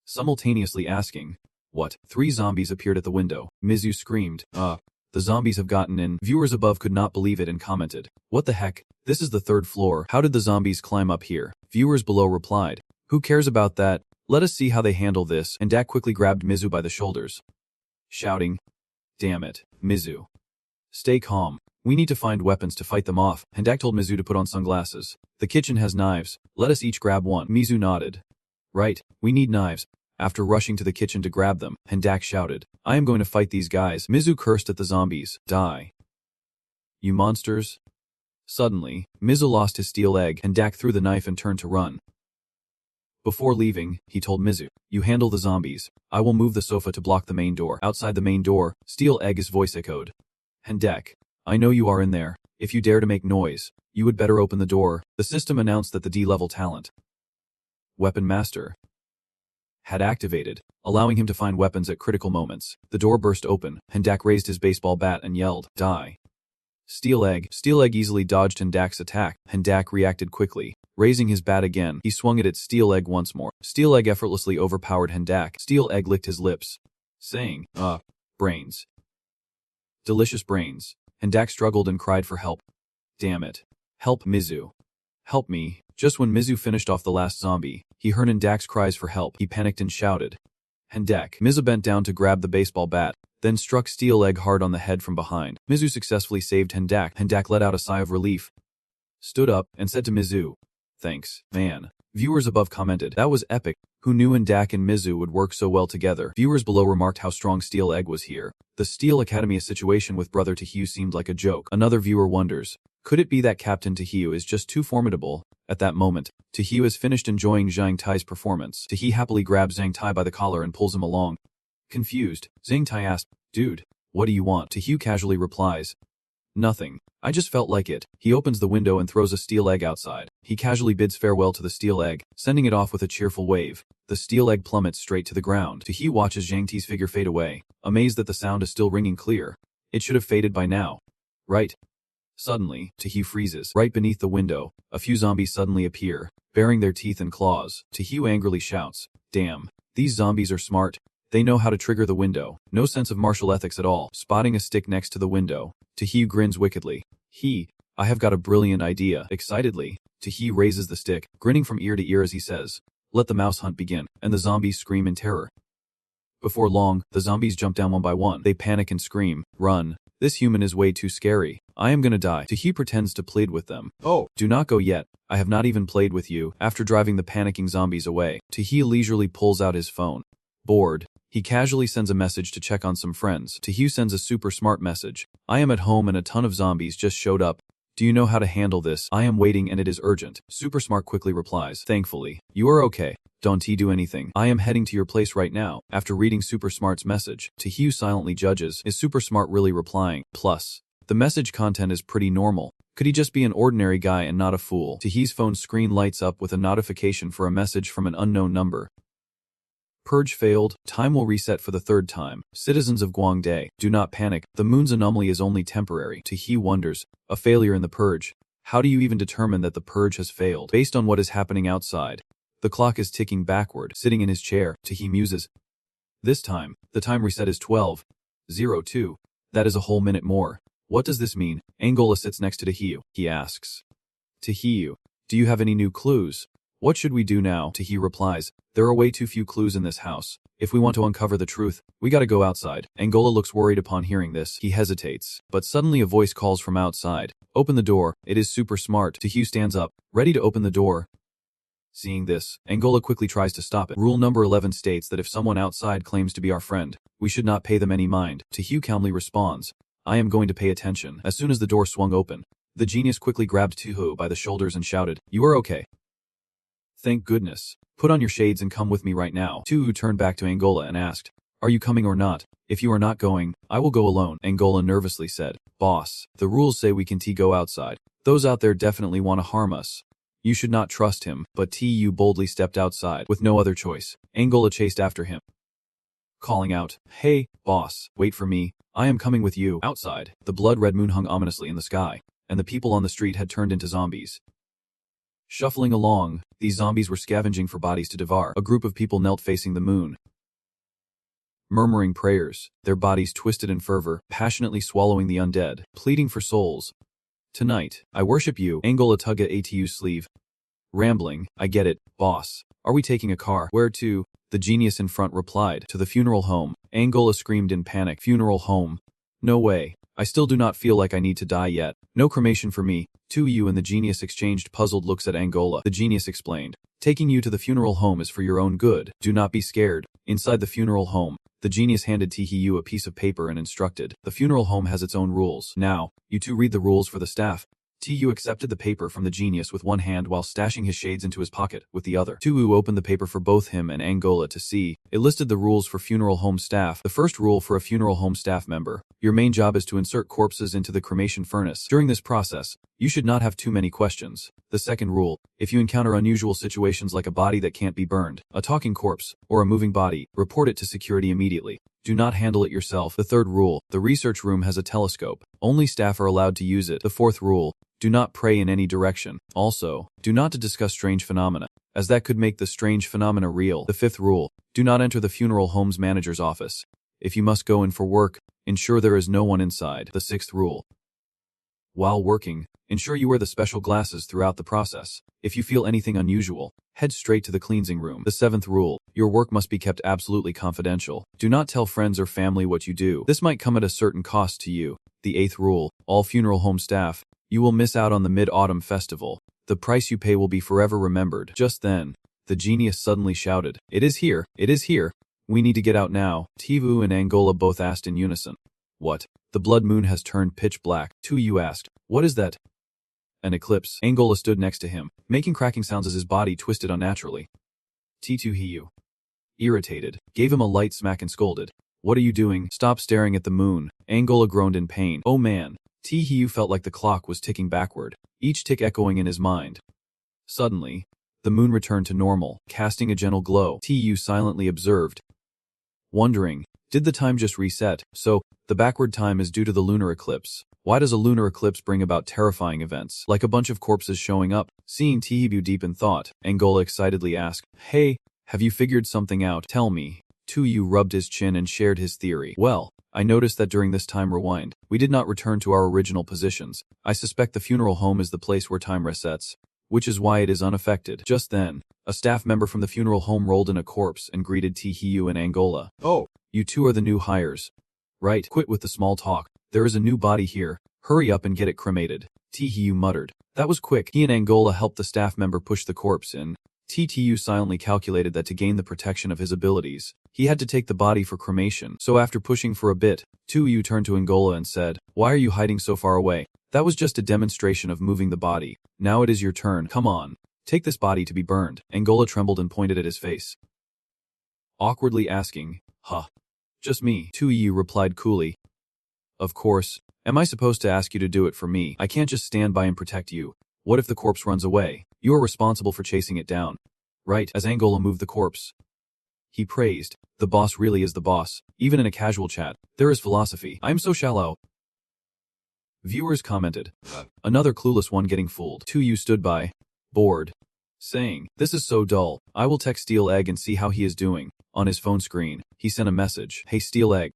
[SPEAKER 1] simultaneously asking, what? 3 zombies appeared at the window. Mizu screamed, the zombies have gotten in. Viewers above could not believe it and commented, what the heck? This is the 3rd floor. How did the zombies climb up here? Viewers below replied, who cares about that? Let us see how they handle this. And Dak quickly grabbed Mizu by the shoulders, shouting, damn it, Mizu. Stay calm. We need to find weapons to fight them off. Hendak told Mizu to put on sunglasses. The kitchen has knives. Let us each grab one. Mizu nodded. Right, we need knives. After rushing to the kitchen to grab them, Hendak shouted, I am going to fight these guys. Mizu cursed at the zombies. Die, you monsters. Suddenly, Mizu lost his steel egg. Hendak threw the knife and turned to run. Before leaving, he told Mizu, you handle the zombies. I will move the sofa to block the main door. Outside the main door, Steel Egg's voice echoed. Hendak, I know you are in there. If you dare to make noise, you would better open the door. The system announced that the D-level talent, Weapon Master, had activated, allowing him to find weapons at critical moments. The door burst open. Hendak raised his baseball bat and yelled, die. Steel Egg easily dodged Hendak's attack. Hendak reacted quickly. Raising his bat again, he swung it at Steel Egg once more. Steel Egg effortlessly overpowered Hendak. Steel Egg licked his lips, saying, brains. Delicious brains. Hendak struggled and cried for help. Damn it. Help, Mizu. Help me. Just when Mizu finished off the last zombie, he heard Hendak's cries for help. He panicked and shouted. Hendak. Mizu bent down to grab the baseball bat, then struck Steel Egg hard on the head from behind. Mizu successfully saved Hendak. Hendak let out a sigh of relief, stood up, and said to Mizu, Thanks, man. Viewers above commented, that was epic. Who knew Dak and Mizu would work so well together? Viewers below remarked how strong Steel Egg was here. The Steel Academia situation with Brother Tahiyu seemed like a joke. Another viewer wonders, could it be that Captain Tahiyu is just too formidable? At that moment, Tahiyu has finished enjoying Zhang Tai's performance. Tahiyu happily grabs Zhang Tai by the collar and pulls him along. Confused, Zhang Tai asks, dude, what do you want? Tahiyu casually replies, nothing. I just felt like it. He opens the window and throws a steel egg outside. He casually bids farewell to the steel egg, sending it off with a cheerful wave. The steel egg plummets straight to the ground. Tahiyu watches Zhang Ti's figure fade away, amazed that the sound is still ringing clear. It should have faded by now. Right? Suddenly, Tahiyu freezes. Right beneath the window, a few zombies suddenly appear, baring their teeth and claws. Tahiyu angrily shouts, damn, these zombies are smart. They know how to trigger the window. No sense of martial ethics at all. Spotting a stick next to the window, Tahiyu grins wickedly. I have got a brilliant idea. Excitedly, Tahiyu raises the stick, grinning from ear to ear as he says, let the mouse hunt begin, and the zombies scream in terror. Before long, the zombies jump down one by one. They panic and scream, run. This human is way too scary. I am gonna die. Tahiyu pretends to plead with them. Oh, do not go yet. I have not even played with you. After driving the panicking zombies away, Tahiyu leisurely pulls out his phone. Bored, he casually sends a message to check on some friends. Tahiyu sends a super smart message. I am at home and a ton of zombies just showed up. Do you know how to handle this? I am waiting and it is urgent. Super Smart quickly replies, thankfully. You are okay. Don't do anything. I am heading to your place right now. After reading Super Smart's message, Tahiyu silently judges, is Super Smart really replying? Plus, the message content is pretty normal. Could he just be an ordinary guy and not a fool? Tahiyu's phone screen lights up with a notification for a message from an unknown number. Purge failed. Time will reset for the third time. Citizens of Guangde, do not panic. The moon's anomaly is only temporary. Tahiyu wonders, a failure in the purge. How do you even determine that the purge has failed? Based on what is happening outside. The clock is ticking backward. Sitting in his chair, Tahiyu muses. This time, the time reset is 12:02. That is a whole minute more. What does this mean? Angola sits next to Tahiyu. He asks, Tahiyu, do you have any new clues? What should we do now? Tahiyu replies, there are way too few clues in this house. If we want to uncover the truth, we gotta go outside. Angola looks worried upon hearing this. He hesitates, but suddenly a voice calls from outside. Open the door. It is Super Smart. Tahiyu stands up, ready to open the door. Seeing this, Angola quickly tries to stop it. Rule number 11 states that if someone outside claims to be our friend, we should not pay them any mind. Tahiyu calmly responds, I am going to pay attention. As soon as the door swung open, the genius quickly grabbed Tahiyu by the shoulders and shouted, you are okay. Thank goodness. Put on your shades and come with me right now. Tahiyu turned back to Angola and asked, are you coming or not? If you are not going, I will go alone. Angola nervously said, boss, the rules say we can go outside. Those out there definitely want to harm us. You should not trust him, but Tahiyu boldly stepped outside. With no other choice, Angola chased after him, calling out, hey, boss, wait for me. I am coming with you. Outside, the blood-red moon hung ominously in the sky, and the people on the street had turned into zombies. Shuffling along, these zombies were scavenging for bodies to devour. A group of people knelt facing the moon, murmuring prayers, their bodies twisted in fervor, passionately swallowing the undead, pleading for souls. Tonight, I worship you. Angola tugged at Atiyu's sleeve. Rambling, I get it, boss. Are we taking a car? Where to? The genius in front replied, to the funeral home. Angola screamed in panic. Funeral home? No way. I still do not feel like I need to die yet. No cremation for me. Tahiyu and the genius exchanged puzzled looks at Angola. The genius explained, taking you to the funeral home is for your own good. Do not be scared. Inside the funeral home, the genius handed Tahiyu a piece of paper and instructed, the funeral home has its own rules. Now, you two read the rules for the staff. Tahiyu accepted the paper from the genius with one hand while stashing his shades into his pocket with the other. Tahiyu opened the paper for both him and Angola to see. It listed the rules for funeral home staff. The first rule for a funeral home staff member. Your main job is to insert corpses into the cremation furnace. During this process, you should not have too many questions. The second rule, if you encounter unusual situations like a body that can't be burned, a talking corpse, or a moving body, report it to security immediately. Do not handle it yourself. The third rule, the research room has a telescope. Only staff are allowed to use it. The fourth rule, do not pray in any direction. Also, do not discuss strange phenomena, as that could make the strange phenomena real. The fifth rule, do not enter the funeral home's manager's office. If you must go in for work, ensure there is no one inside. The sixth rule, while working, ensure you wear the special glasses throughout the process. If you feel anything unusual, head straight to the cleansing room. The seventh rule, your work must be kept absolutely confidential. Do not tell friends or family what you do. This might come at a certain cost to you. The eighth rule, all funeral home staff, you will miss out on the Mid-Autumn Festival. The price you pay will be forever remembered. Just then, the genius suddenly shouted, "It is here! It is here! We need to get out now." Tivu and Angola both asked in unison. "What? The blood moon has turned pitch black." Tivu asked, "What is that?" "An eclipse." Angola stood next to him, making cracking sounds as his body twisted unnaturally. Tivu, irritated, gave him a light smack and scolded, "What are you doing? Stop staring at the moon." Angola groaned in pain. "Oh man." Tivu felt like the clock was ticking backward, each tick echoing in his mind. Suddenly, the moon returned to normal, casting a gentle glow. Tivu silently observed, wondering, did the time just reset? So, the backward time is due to the lunar eclipse. Why does a lunar eclipse bring about terrifying events, like a bunch of corpses showing up? Seeing Tivu deep in thought, Angola excitedly asked, "Hey, have you figured something out? Tell me." Tivu rubbed his chin and shared his theory. "Well, I noticed that during this time rewind, we did not return to our original positions. I suspect the funeral home is the place where time resets, which is why it is unaffected." Just then, a staff member from the funeral home rolled in a corpse and greeted Tivu and Angola. "Oh, you two are the new hires. Right, quit with the small talk. There is a new body here. Hurry up and get it cremated." Tivu muttered. That was quick. He and Angola helped the staff member push the corpse in. Tivu silently calculated that to gain the protection of his abilities, he had to take the body for cremation. So after pushing for a bit, Tivu turned to Angola and said, "Why are you hiding so far away? That was just a demonstration of moving the body. Now it is your turn. Come on. Take this body to be burned." Angola trembled and pointed at his face, awkwardly asking, "Huh? Just me?" Tivu replied coolly, "Of course. Am I supposed to ask you to do it for me? I can't just stand by and protect you. What if the corpse runs away? You are responsible for chasing it down. Right?" As Angola moved the corpse, he praised, "The boss really is the boss. Even in a casual chat, there is philosophy." "I am so shallow." Viewers commented, "Another clueless one getting fooled." Tivu stood by, bored, saying, "This is so dull. I will text Steel Egg and see how he is doing." On his phone screen, he sent a message. "Hey Steel Egg.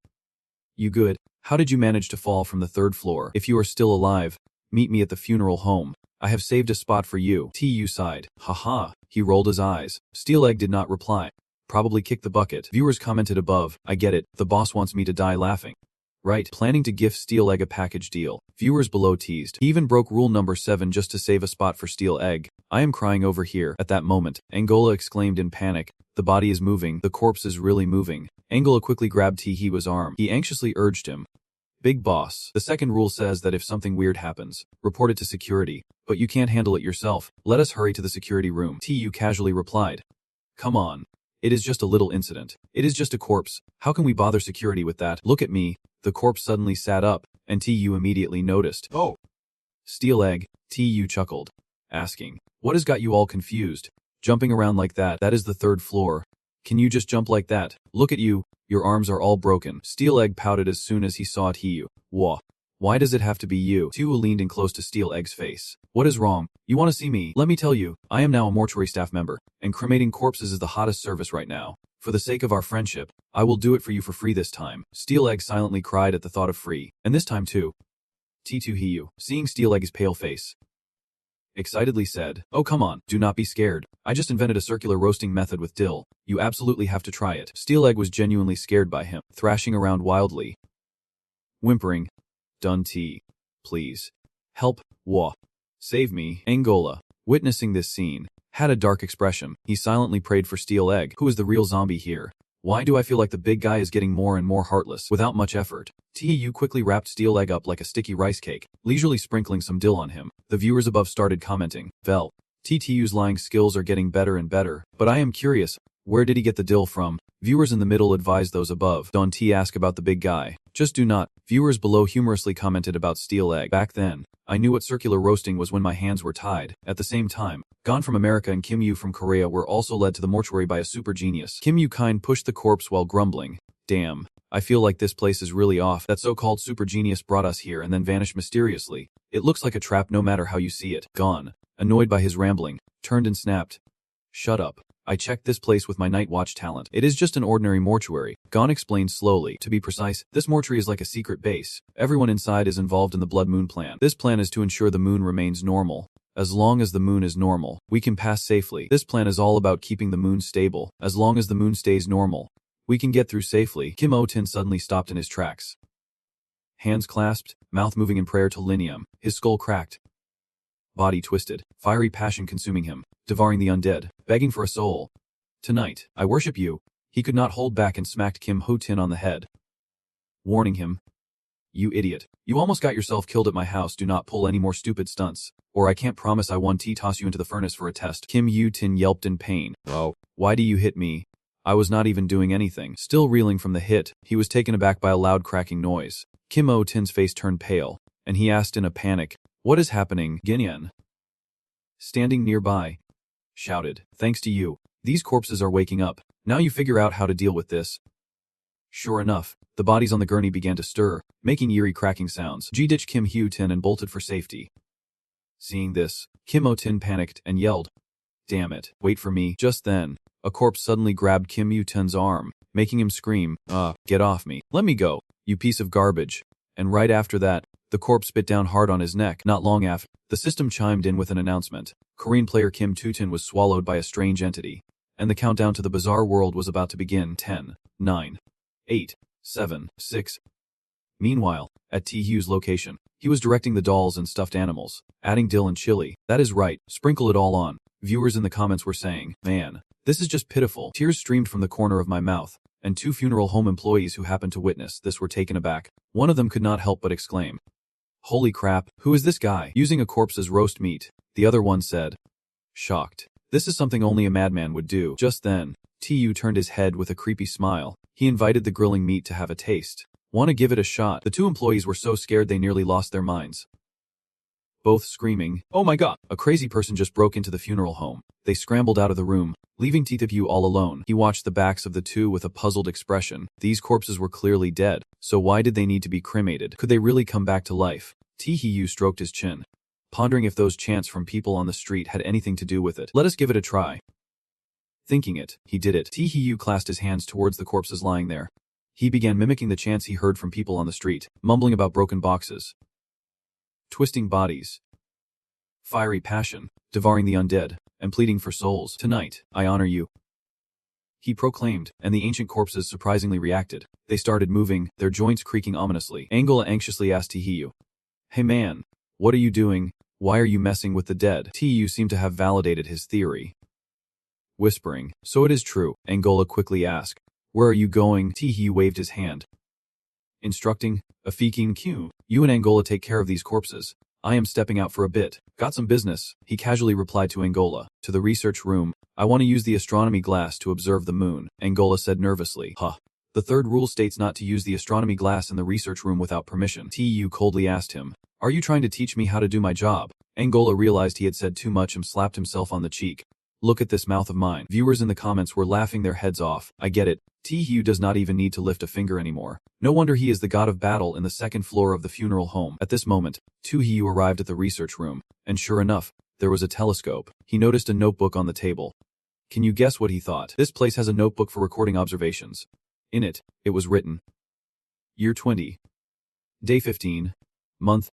[SPEAKER 1] You good? How did you manage to fall from the 3rd floor? If you are still alive, meet me at the funeral home. I have saved a spot for you." Tivu sighed. "Haha." He rolled his eyes. Steel Egg did not reply. Probably kicked the bucket. Viewers commented above, "I get it. The boss wants me to die laughing." Right, planning to gift Steel Egg a package deal. Viewers below teased. He even broke rule number 7 just to save a spot for Steel Egg. "I am crying over here." At that moment, Angola exclaimed in panic, "The body is moving. The corpse is really moving." Angola quickly grabbed Tivu's arm. He anxiously urged him, "Big boss, the second rule says that if something weird happens, report it to security. But you can't handle it yourself. Let us hurry to the security room." Tivu casually replied, "Come on. It is just a little incident. It is just a corpse. How can we bother security with that? Look at me." The corpse suddenly sat up, and Tivu immediately noticed. "Oh." Steel Egg, Tivu chuckled, asking, "What has got you all confused? Jumping around like that, that is the 3rd floor. Can you just jump like that? Look at you, your arms are all broken." Steel Egg pouted as soon as he saw Tivu. "Whoa. Why does it have to be you?" Tivu leaned in close to Steel Egg's face. "What is wrong? You want to see me? Let me tell you, I am now a mortuary staff member, and cremating corpses is the hottest service right now. For the sake of our friendship, I will do it for you for free this time." Steel Egg silently cried at the thought of free, and this time too. Tivu, seeing Steel Egg's pale face, excitedly said, "Oh come on, do not be scared. I just invented a circular roasting method with dill. You absolutely have to try it." Steel Egg was genuinely scared by him, thrashing around wildly, whimpering, "Done tea. Please. Help. Wah. Save me." Angola, witnessing this scene, had a dark expression. He silently prayed for Steel Egg. Who is the real zombie here? Why do I feel like the big guy is getting more and more heartless without much effort? Tivu quickly wrapped Steel Egg up like a sticky rice cake, leisurely sprinkling some dill on him. The viewers above started commenting, "Vel, TTU's lying skills are getting better and better, but I am curious, where did he get the dill from?" Viewers in the middle advised those above, "Don't ask about the big guy. Just do not." Viewers below humorously commented about Steel Egg. "Back then, I knew what circular roasting was when my hands were tied." At the same time, Gon from America and Kim Yu from Korea were also led to the mortuary by a super genius. Kim Yu kind pushed the corpse while grumbling, "Damn, I feel like this place is really off. That so-called super genius brought us here and then vanished mysteriously. It looks like a trap no matter how you see it." Gon, annoyed by his rambling, turned and snapped, "Shut up. I checked this place with my night watch talent. It is just an ordinary mortuary." Gon explained slowly. "To be precise, this mortuary is like a secret base. Everyone inside is involved in the Blood Moon plan. This plan is to ensure the moon remains normal. As long as the moon is normal, we can pass safely. This plan is all about keeping the moon stable. As long as the moon stays normal, we can get through safely." Kim O-tin suddenly stopped in his tracks. Hands clasped, mouth moving in prayer to Linium, his skull cracked. body twisted, fiery passion consuming him, devouring the undead, begging for a soul. Tonight, I worship you. He could not hold back and smacked Kim Ho-tin on the head, warning him. You idiot. You almost got yourself killed at my house. Do not pull any more stupid stunts, or I can't promise I won't toss you into the furnace for a test. Kim Ho-tin yelped in pain. Oh, why do you hit me? I was not even doing anything. Still reeling from the hit, he was taken aback by a loud cracking noise. Kim Ho-tin's face turned pale, and he asked in a panic, "What is happening, Ginyan?" Standing nearby, shouted, "Thanks to you, these corpses are waking up. Now you figure out how to deal with this." Sure enough, the bodies on the gurney began to stir, making eerie cracking sounds. Ji ditched Kim Ho-tin and bolted for safety. Seeing this, Kim Ho-tin panicked and yelled, "Damn it, wait for me." Just then, a corpse suddenly grabbed Kim Ho-tin's arm, making him scream, "Get off me. Let me go, you piece of garbage." And right after that, the corpse bit down hard on his neck. Not long after, the system chimed in with an announcement. Korean player Kim Ho-tin was swallowed by a strange entity, and the countdown to the bizarre world was about to begin. 10, 9, 8, 7, 6. Meanwhile, at T-Hugh's location, he was directing the dolls and stuffed animals, adding dill and chili. That is right, sprinkle it all on. Viewers in the comments were saying, "Man, this is just pitiful." Tears streamed from the corner of my mouth, and two funeral home employees who happened to witness this were taken aback. One of them could not help but exclaim, "Holy crap, who is this guy using a corpse as roast meat?" The other one said, shocked, "This is something only a madman would do." Just then, Tu turned his head with a creepy smile. He invited the grilling meat to have a taste. "Want to give it a shot?" The two employees were so scared they nearly lost their minds, both screaming, "Oh my god, a crazy person just broke into the funeral home." They scrambled out of the room, leaving Tu all alone. He watched the backs of the two with a puzzled expression. These corpses were clearly dead, so why did they need to be cremated? Could they really come back to life? Tu stroked his chin, pondering if those chants from people on the street had anything to do with it. "Let us give it a try." Thinking it, he did it. Tu clasped his hands towards the corpses lying there. He began mimicking the chants he heard from people on the street, mumbling about broken boxes, twisting bodies, fiery passion, devouring the undead, and pleading for souls. "Tonight, I honor you," he proclaimed, and the ancient corpses surprisingly reacted. They started moving, their joints creaking ominously. Angola anxiously asked Tu, "Hey man, what are you doing? Why are you messing with the dead?" Tu seemed to have validated his theory. Whispering, "So it is true," Angola quickly asked. "Where are you going?" Tu waved his hand, instructing, "Afikin Q, you and Angola take care of these corpses. I am stepping out for a bit. Got some business," he casually replied to Angola. "To the research room. I want to use the astronomy glass to observe the moon," Angola said nervously. "Huh. The third rule states not to use the astronomy glass in the research room without permission." Tu coldly asked him, "Are you trying to teach me how to do my job?" Angola realized he had said too much and slapped himself on the cheek. "Look at this mouth of mine." Viewers in the comments were laughing their heads off. I get it. Tu does not even need to lift a finger anymore. No wonder he is the god of battle in the second floor of the funeral home. At this moment, Tu arrived at the research room, and sure enough, there was a telescope. He noticed a notebook on the table. Can you guess what he thought? This place has a notebook for recording observations. In it, it was written, Year 20. Day 15. Month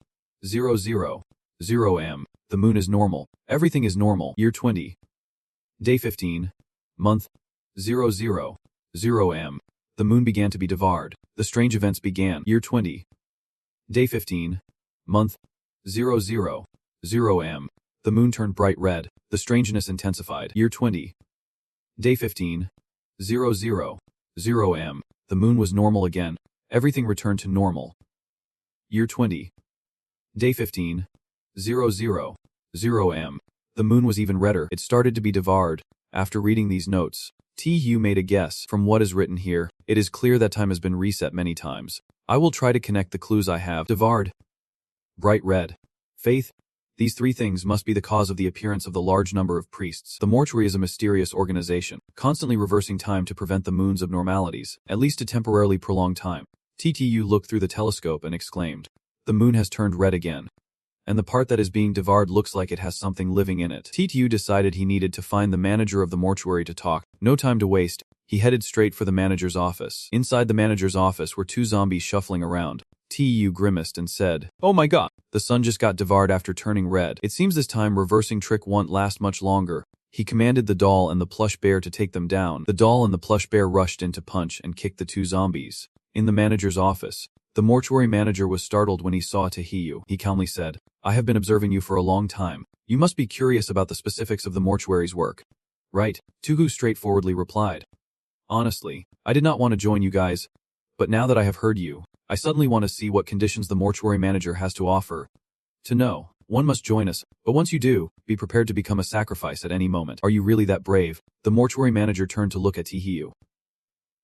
[SPEAKER 1] 00. 0 am. The moon is normal. Everything is normal. Year 20. Day 15. Month 00. 0 am. The moon began to be devoured. The strange events began. Year 20. Day 15. Month 00. 0 am. The moon turned bright red. The strangeness intensified. Year 20. Day 15. 00. 0 am. The moon was normal again. Everything returned to normal. Year 20. Day 15. 00. 0 am. The moon was even redder. It started to be devoured. After reading these notes, Tu made a guess. From what is written here, it is clear that time has been reset many times. I will try to connect the clues I have. Devoured, bright red, faith. These three things must be the cause of the appearance of the large number of priests. The mortuary is a mysterious organization, constantly reversing time to prevent the moon's abnormalities, at least to temporarily prolong time. Tu looked through the telescope and exclaimed, "The moon has turned red again. And the part that is being devoured looks like it has something living in it." Tu decided he needed to find the manager of the mortuary to talk. No time to waste, he headed straight for the manager's office. Inside the manager's office were two zombies shuffling around. Tu grimaced and said, "Oh my god, the sun just got devoured after turning red. It seems this time reversing trick won't last much longer." He commanded the doll and the plush bear to take them down. The doll and the plush bear rushed in to punch and kick the two zombies. In the manager's office, The mortuary manager was startled when he saw Tahiyu. He calmly said, "I have been observing you for a long time. You must be curious about the specifics of the mortuary's work." "Right," Tugu straightforwardly replied. "Honestly, I did not want to join you guys, but now that I have heard you, I suddenly want to see what conditions the mortuary manager has to offer. To know, one must join us, but once you do, be prepared to become a sacrifice at any moment." "Are you really that brave?" The mortuary manager turned to look at Tahiyu,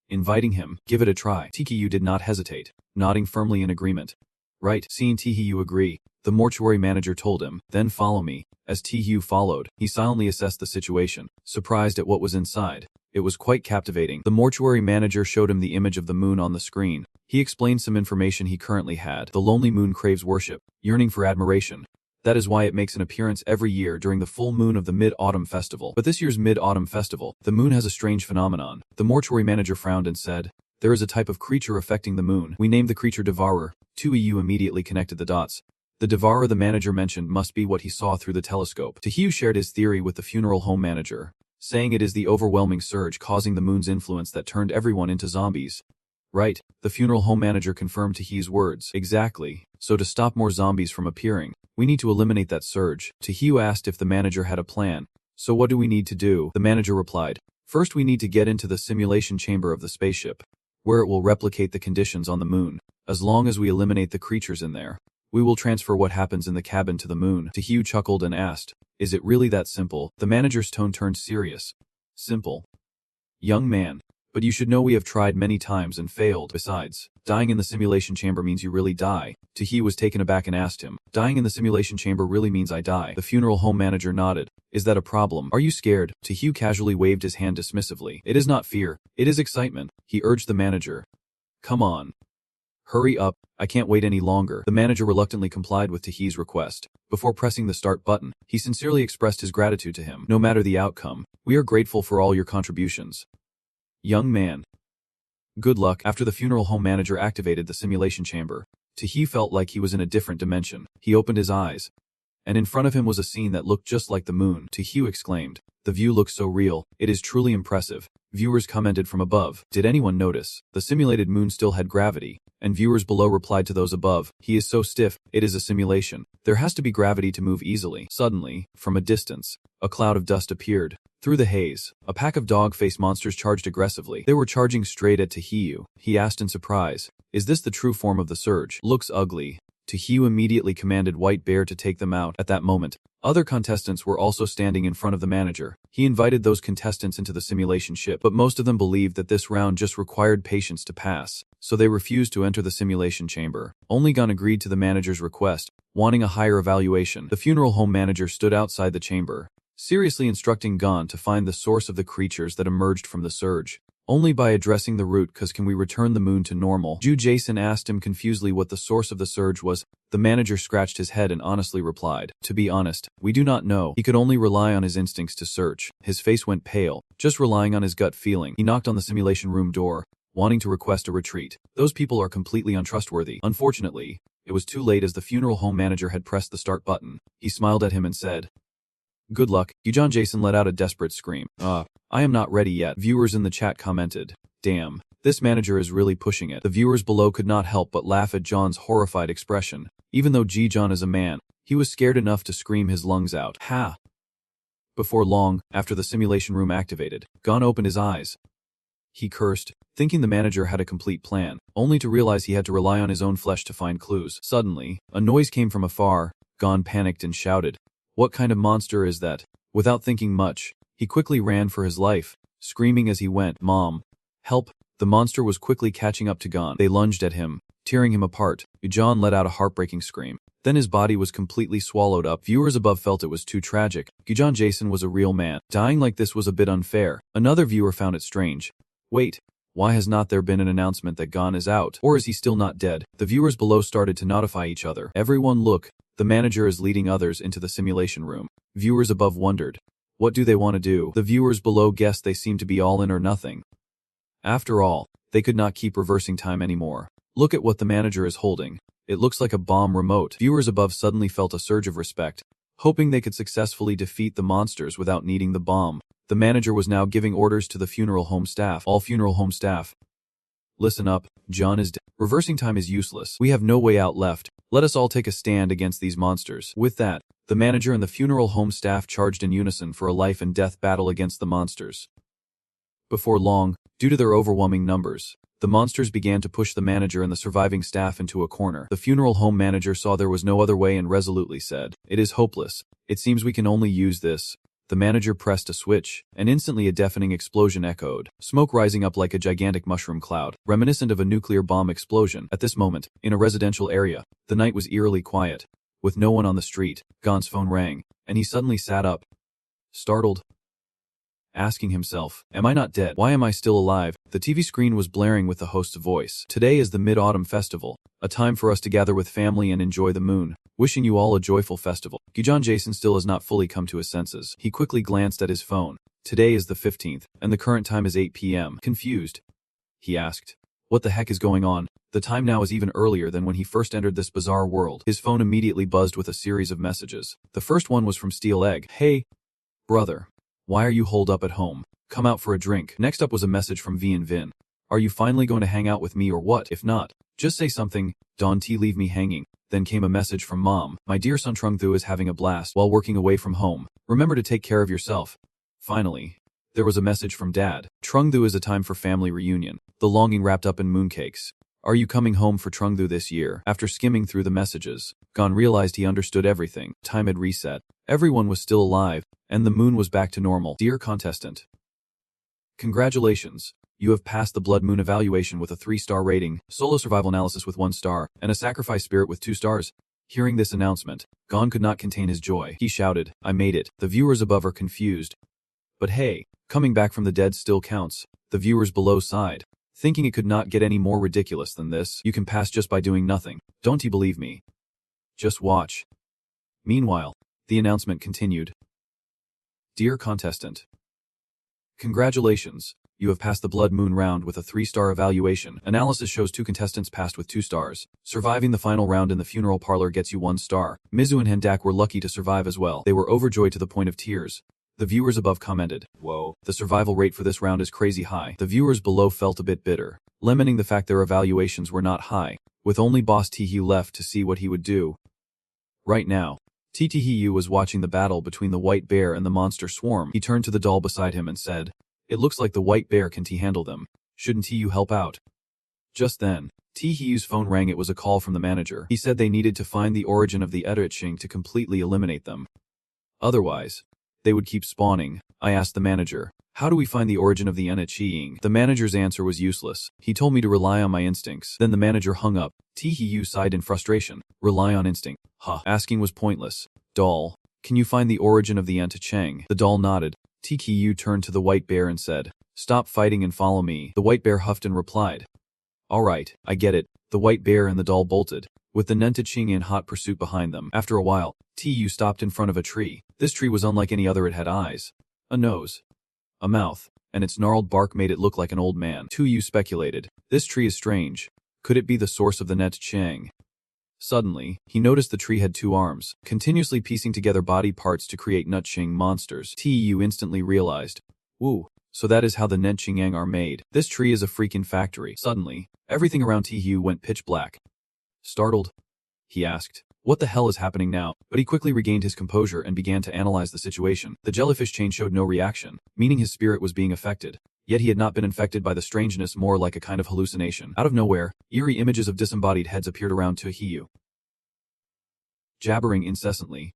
[SPEAKER 1] inviting him. "Give it a try." Tahiyu did not hesitate, nodding firmly in agreement. "Right." Seeing Tahiyu agree, the mortuary manager told him, "Then follow me." As Tahiyu followed, he silently assessed the situation, surprised at what was inside. It was quite captivating. The mortuary manager showed him the image of the moon on the screen. He explained some information he currently had. The lonely moon craves worship, yearning for admiration. That is why it makes an appearance every year during the full moon of the Mid-Autumn Festival. But this year's Mid-Autumn Festival, the moon has a strange phenomenon. The mortuary manager frowned and said, "There is a type of creature affecting the moon. We named the creature Devourer." Tahiyu immediately connected the dots. The Devourer the manager mentioned must be what he saw through the telescope. Tahiyu shared his theory with the funeral home manager, saying it is the overwhelming surge causing the moon's influence that turned everyone into zombies. "Right," the funeral home manager confirmed Tahiyu's words. "Exactly. So to stop more zombies from appearing, we need to eliminate that surge." Tahiyu asked if the manager had a plan. "So what do we need to do?" The manager replied, "First we need to get into the simulation chamber of the spaceship, where it will replicate the conditions on the moon. As long as we eliminate the creatures in there, we will transfer what happens in the cabin to the moon." Tahiyu chuckled and asked, "Is it really that simple?" The manager's tone turned serious. "Simple? Young man, but you should know we have tried many times and failed. Besides, dying in the simulation chamber means you really die." Tahiyu was taken aback and asked him, "Dying in the simulation chamber really means I die?" The funeral home manager nodded. "Is that a problem? Are you scared?" Tahiyu casually waved his hand dismissively. "It is not fear, it is excitement," he urged the manager. "Come on. Hurry up, I can't wait any longer." The manager reluctantly complied with Tahiyu's request. Before pressing the start button, he sincerely expressed his gratitude to him. "No matter the outcome, we are grateful for all your contributions. Young man. Good luck." After the funeral home manager activated the simulation chamber, Tahiyu felt like he was in a different dimension. He opened his eyes, and in front of him was a scene that looked just like the moon. Tahiyu exclaimed, "The view looks so real, it is truly impressive." Viewers commented from above, "Did anyone notice? The simulated moon still had gravity." And viewers below replied to those above, "He is so stiff, it is a simulation. There has to be gravity to move easily." Suddenly, from a distance, a cloud of dust appeared. Through the haze, a pack of dog-faced monsters charged aggressively. They were charging straight at Tahiyu. He asked in surprise, "Is this the true form of the surge?" "Looks ugly." Tahiyu immediately commanded White Bear to take them out. At that moment, other contestants were also standing in front of the manager. He invited those contestants into the simulation ship, but most of them believed that this round just required patience to pass, so they refused to enter the simulation chamber. Only Gon agreed to the manager's request, wanting a higher evaluation. The funeral home manager stood outside the chamber, seriously instructing Gon to find the source of the creatures that emerged from the surge. "Only by addressing the root can we return the moon to normal." Jason asked him confusedly what the source of the surge was. The manager scratched his head and honestly replied, "To be honest, we do not know." He could only rely on his instincts to search. His face went pale, just relying on his gut feeling. He knocked on the simulation room door, wanting to request a retreat. "Those people are completely untrustworthy." Unfortunately, it was too late as the funeral home manager had pressed the start button. He smiled at him and said, "Good luck." Jason let out a desperate scream. I am not ready yet." Viewers in the chat commented, "Damn, this manager is really pushing it." The viewers below could not help but laugh at John's horrified expression. Even though John is a man, he was scared enough to scream his lungs out. "Ha!" Before long, after the simulation room activated, Gon opened his eyes. He cursed, thinking the manager had a complete plan, only to realize he had to rely on his own flesh to find clues. Suddenly, a noise came from afar. Gon panicked and shouted, "What kind of monster is that?" Without thinking much, he quickly ran for his life, screaming as he went, "Mom! Help!" The monster was quickly catching up to Gon. They lunged at him, tearing him apart. John let out a heartbreaking scream. Then his body was completely swallowed up. Viewers above felt it was too tragic. Jason was a real man. Dying like this was a bit unfair. Another viewer found it strange. Wait, why has not there been an announcement that Gon is out? Or is he still not dead? The viewers below started to notify each other. Everyone look, the manager is leading others into the simulation room. Viewers above wondered, what do they want to do? The viewers below guessed they seemed to be all in or nothing. After all, they could not keep reversing time anymore. Look at what the manager is holding. It looks like a bomb remote. Viewers above suddenly felt a surge of respect, hoping they could successfully defeat the monsters without needing the bomb. The manager was now giving orders to the funeral home staff. All funeral home staff, Listen up, John is dead. Reversing time is useless. We have no way out left. Let us all take a stand against these monsters. With that, the manager and the funeral home staff charged in unison for a life and death battle against the monsters. Before long, due to their overwhelming numbers, the monsters began to push the manager and the surviving staff into a corner. The funeral home manager saw there was no other way and resolutely said, "It is hopeless. It seems we can only use this." The manager pressed a switch, and instantly a deafening explosion echoed, smoke rising up like a gigantic mushroom cloud, reminiscent of a nuclear bomb explosion. At this moment, in a residential area, the night was eerily quiet. With no one on the street, Gon's phone rang, and he suddenly sat up, startled, asking himself, "Am I not dead? Why am I still alive?" The TV screen was blaring with the host's voice. "Today is the Mid-Autumn Festival, a time for us to gather with family and enjoy the moon. Wishing you all a joyful festival." Gijon Jason still has not fully come to his senses. He quickly glanced at his phone. Today is the 15th, and the current time is 8 p.m. Confused, he asked, "What the heck is going on?" The time now is even earlier than when he first entered this bizarre world. His phone immediately buzzed with a series of messages. The first one was from Steel Egg. "Hey, brother. Why are you holed up at home? Come out for a drink." Next up was a message from V and Vin. "Are you finally going to hang out with me or what? If not, just say something. Don T, leave me hanging." Then came a message from Mom. "My dear son Trung Thu is having a blast while working away from home. Remember to take care of yourself." Finally, there was a message from Dad. "Trung Thu is a time for family reunion. The longing wrapped up in mooncakes. Are you coming home for Trung Thu this year?" After skimming through the messages, Gon realized he understood everything. Time had reset. Everyone was still alive, and the moon was back to normal. "Dear contestant, congratulations. You have passed the Blood Moon evaluation with a 3-star rating, solo survival analysis with 1 star, and a sacrifice spirit with 2 stars. Hearing this announcement, Gon could not contain his joy. He shouted, "I made it." The viewers above are confused. But hey, coming back from the dead still counts. The viewers below sighed, thinking it could not get any more ridiculous than this. You can pass just by doing nothing. Don't you believe me? Just watch. Meanwhile, the announcement continued. Dear contestant, congratulations. You have passed the Blood Moon round with a 3-star evaluation. Analysis shows 2 contestants passed with 2 stars. Surviving the final round in the funeral parlor gets you 1 star. Mizu and Hendak were lucky to survive as well. They were overjoyed to the point of tears. The viewers above commented, "Whoa, the survival rate for this round is crazy high." The viewers below felt a bit bitter, lamenting the fact their evaluations were not high, with only Boss Tihu left to see what he would do. Right now, Tihu was watching the battle between the white bear and the monster swarm. He turned to the doll beside him and said, "It looks like the white bear can handle them. Shouldn't Tihu help out?" Just then, Tihu's phone rang. It was a call from the manager. He said they needed to find the origin of the enriching to completely eliminate them. Otherwise, they would keep spawning. I asked the manager, "How do we find the origin of the enriching?" The manager's answer was useless. He told me to rely on my instincts. Then the manager hung up. Tihu sighed in frustration. Rely on instinct. Huh. Asking was pointless. Doll, can you find the origin of the enriching? The doll nodded. Tihu turned to the white bear and said, "Stop fighting and follow me." The white bear huffed and replied, "All right, I get it." The white bear and the doll bolted, with the Nentaching in hot pursuit behind them. After a while, Tihu stopped in front of a tree. This tree was unlike any other. It had eyes, a nose, a mouth, and its gnarled bark made it look like an old man. Tihu speculated, "This tree is strange. Could it be the source of the Nentaching?" Suddenly, he noticed the tree had 2 arms, continuously piecing together body parts to create Nutching monsters. Tihu instantly realized, "Woo, so that is how the Nentching are made. This tree is a freaking factory." Suddenly, everything around Tihu went pitch black. Startled, he asked, "What the hell is happening now?" But he quickly regained his composure and began to analyze the situation. The jellyfish chain showed no reaction, meaning his spirit was being affected. Yet he had not been infected by the strangeness, more like a kind of hallucination. Out of nowhere, eerie images of disembodied heads appeared around Tihu, jabbering incessantly.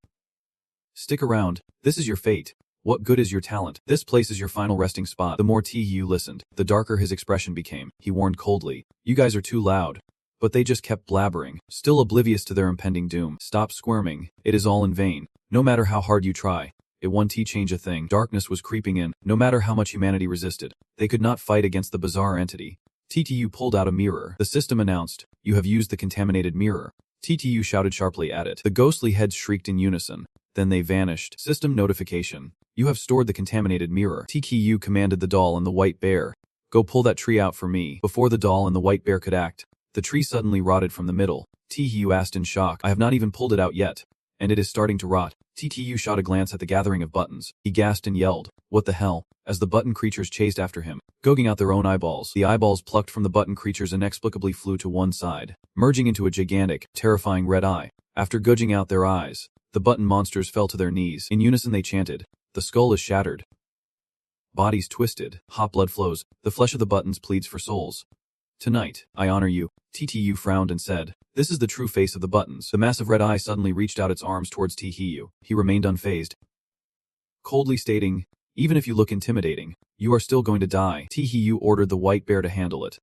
[SPEAKER 1] "Stick around, this is your fate. What good is your talent? This place is your final resting spot." The more Tihu listened, the darker his expression became. He warned coldly, "You guys are too loud." But they just kept blabbering, still oblivious to their impending doom. "Stop squirming, it is all in vain. No matter how hard you try, it won't change a thing." Darkness was creeping in. No matter how much humanity resisted, they could not fight against the bizarre entity. Tihu pulled out a mirror. The system announced, "You have used the contaminated mirror." Tihu shouted sharply at it. The ghostly heads shrieked in unison. Then they vanished. System notification. "You have stored the contaminated mirror." Tihu commanded the doll and the white bear, "Go pull that tree out for me." Before the doll and the white bear could act, the tree suddenly rotted from the middle. Tihu asked in shock, "I have not even pulled it out yet. and it is starting to rot. TTU shot a glance at the gathering of buttons. He gasped and yelled, "What the hell?" as the button creatures chased after him, gouging out their own eyeballs. The eyeballs plucked from the button creatures inexplicably flew to one side, merging into a gigantic, terrifying red eye. After gouging out their eyes, the button monsters fell to their knees. In unison they chanted, "The skull is shattered. Bodies twisted, hot blood flows, the flesh of the buttons pleads for souls. Tonight, I honor you." TTU frowned and said, "This is the true face of the buttons." The massive red eye suddenly reached out its arms towards TTU. He remained unfazed, coldly stating, "Even if you look intimidating, you are still going to die." TTU ordered the white bear to handle it.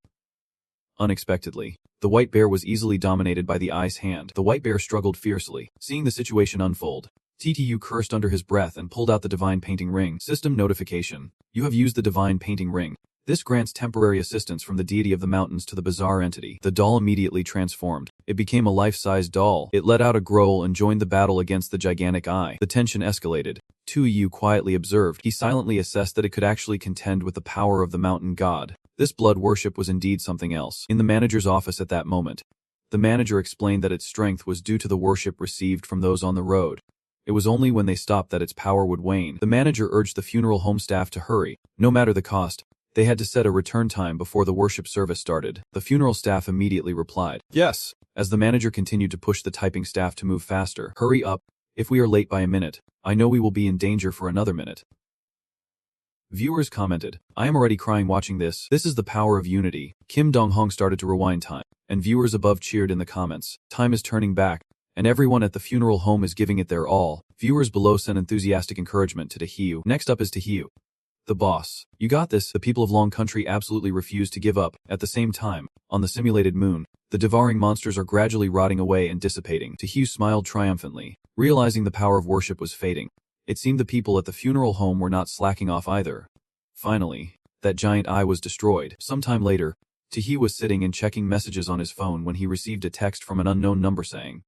[SPEAKER 1] Unexpectedly, the white bear was easily dominated by the eye's hand. The white bear struggled fiercely. Seeing the situation unfold, TTU cursed under his breath and pulled out the divine painting ring. System notification. You have used the divine painting ring. This grants temporary assistance from the deity of the mountains to the bizarre entity. The doll immediately transformed. It became a life-size doll. It let out a growl and joined the battle against the gigantic eye. The tension escalated. TTU quietly observed. He silently assessed that it could actually contend with the power of the mountain god. This blood worship was indeed something else. In the manager's office at that moment, the manager explained that its strength was due to the worship received from those on the road. It was only when they stopped that its power would wane. The manager urged the funeral home staff to hurry, no matter the cost. They had to set a return time before the worship service started. The funeral staff immediately replied, "Yes." As the manager continued to push the typing staff to move faster. "Hurry up. If we are late by a minute, I know we will be in danger for another minute." Viewers commented, "I am already crying watching this. This is the power of unity." Kim Dong-hong started to rewind time, and viewers above cheered in the comments. Time is turning back, and everyone at the funeral home is giving it their all. Viewers below sent enthusiastic encouragement to Taehyung. Next up is Taehyung, the boss. "You got this." The people of Long Country absolutely refused to give up. At the same time, on the simulated moon, the devouring monsters are gradually rotting away and dissipating. Taehyung smiled triumphantly, realizing the power of worship was fading. It seemed the people at the funeral home were not slacking off either. Finally, that giant eye was destroyed. Sometime later, Taehyung was sitting and checking messages on his phone when he received a text from an unknown number saying,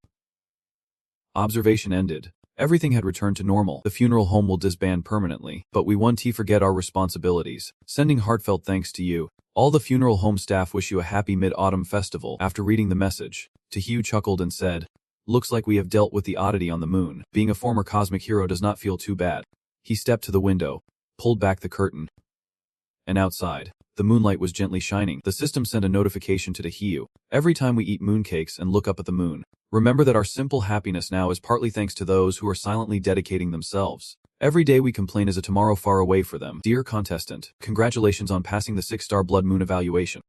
[SPEAKER 1] "Observation ended. Everything had returned to normal. The funeral home will disband permanently, but we won't forget our responsibilities. Sending heartfelt thanks to you. All the funeral home staff wish you a happy mid-autumn festival." After reading the message, Taehyung chuckled and said, "Looks like we have dealt with the oddity on the moon. Being a former cosmic hero does not feel too bad." He stepped to the window, pulled back the curtain, and outside, the moonlight was gently shining. The system sent a notification to Taehyung. "Every time we eat mooncakes and look up at the moon, remember that our simple happiness now is partly thanks to those who are silently dedicating themselves. Every day we complain is a tomorrow far away for them. Dear contestant, congratulations on passing the 6-star blood moon evaluation.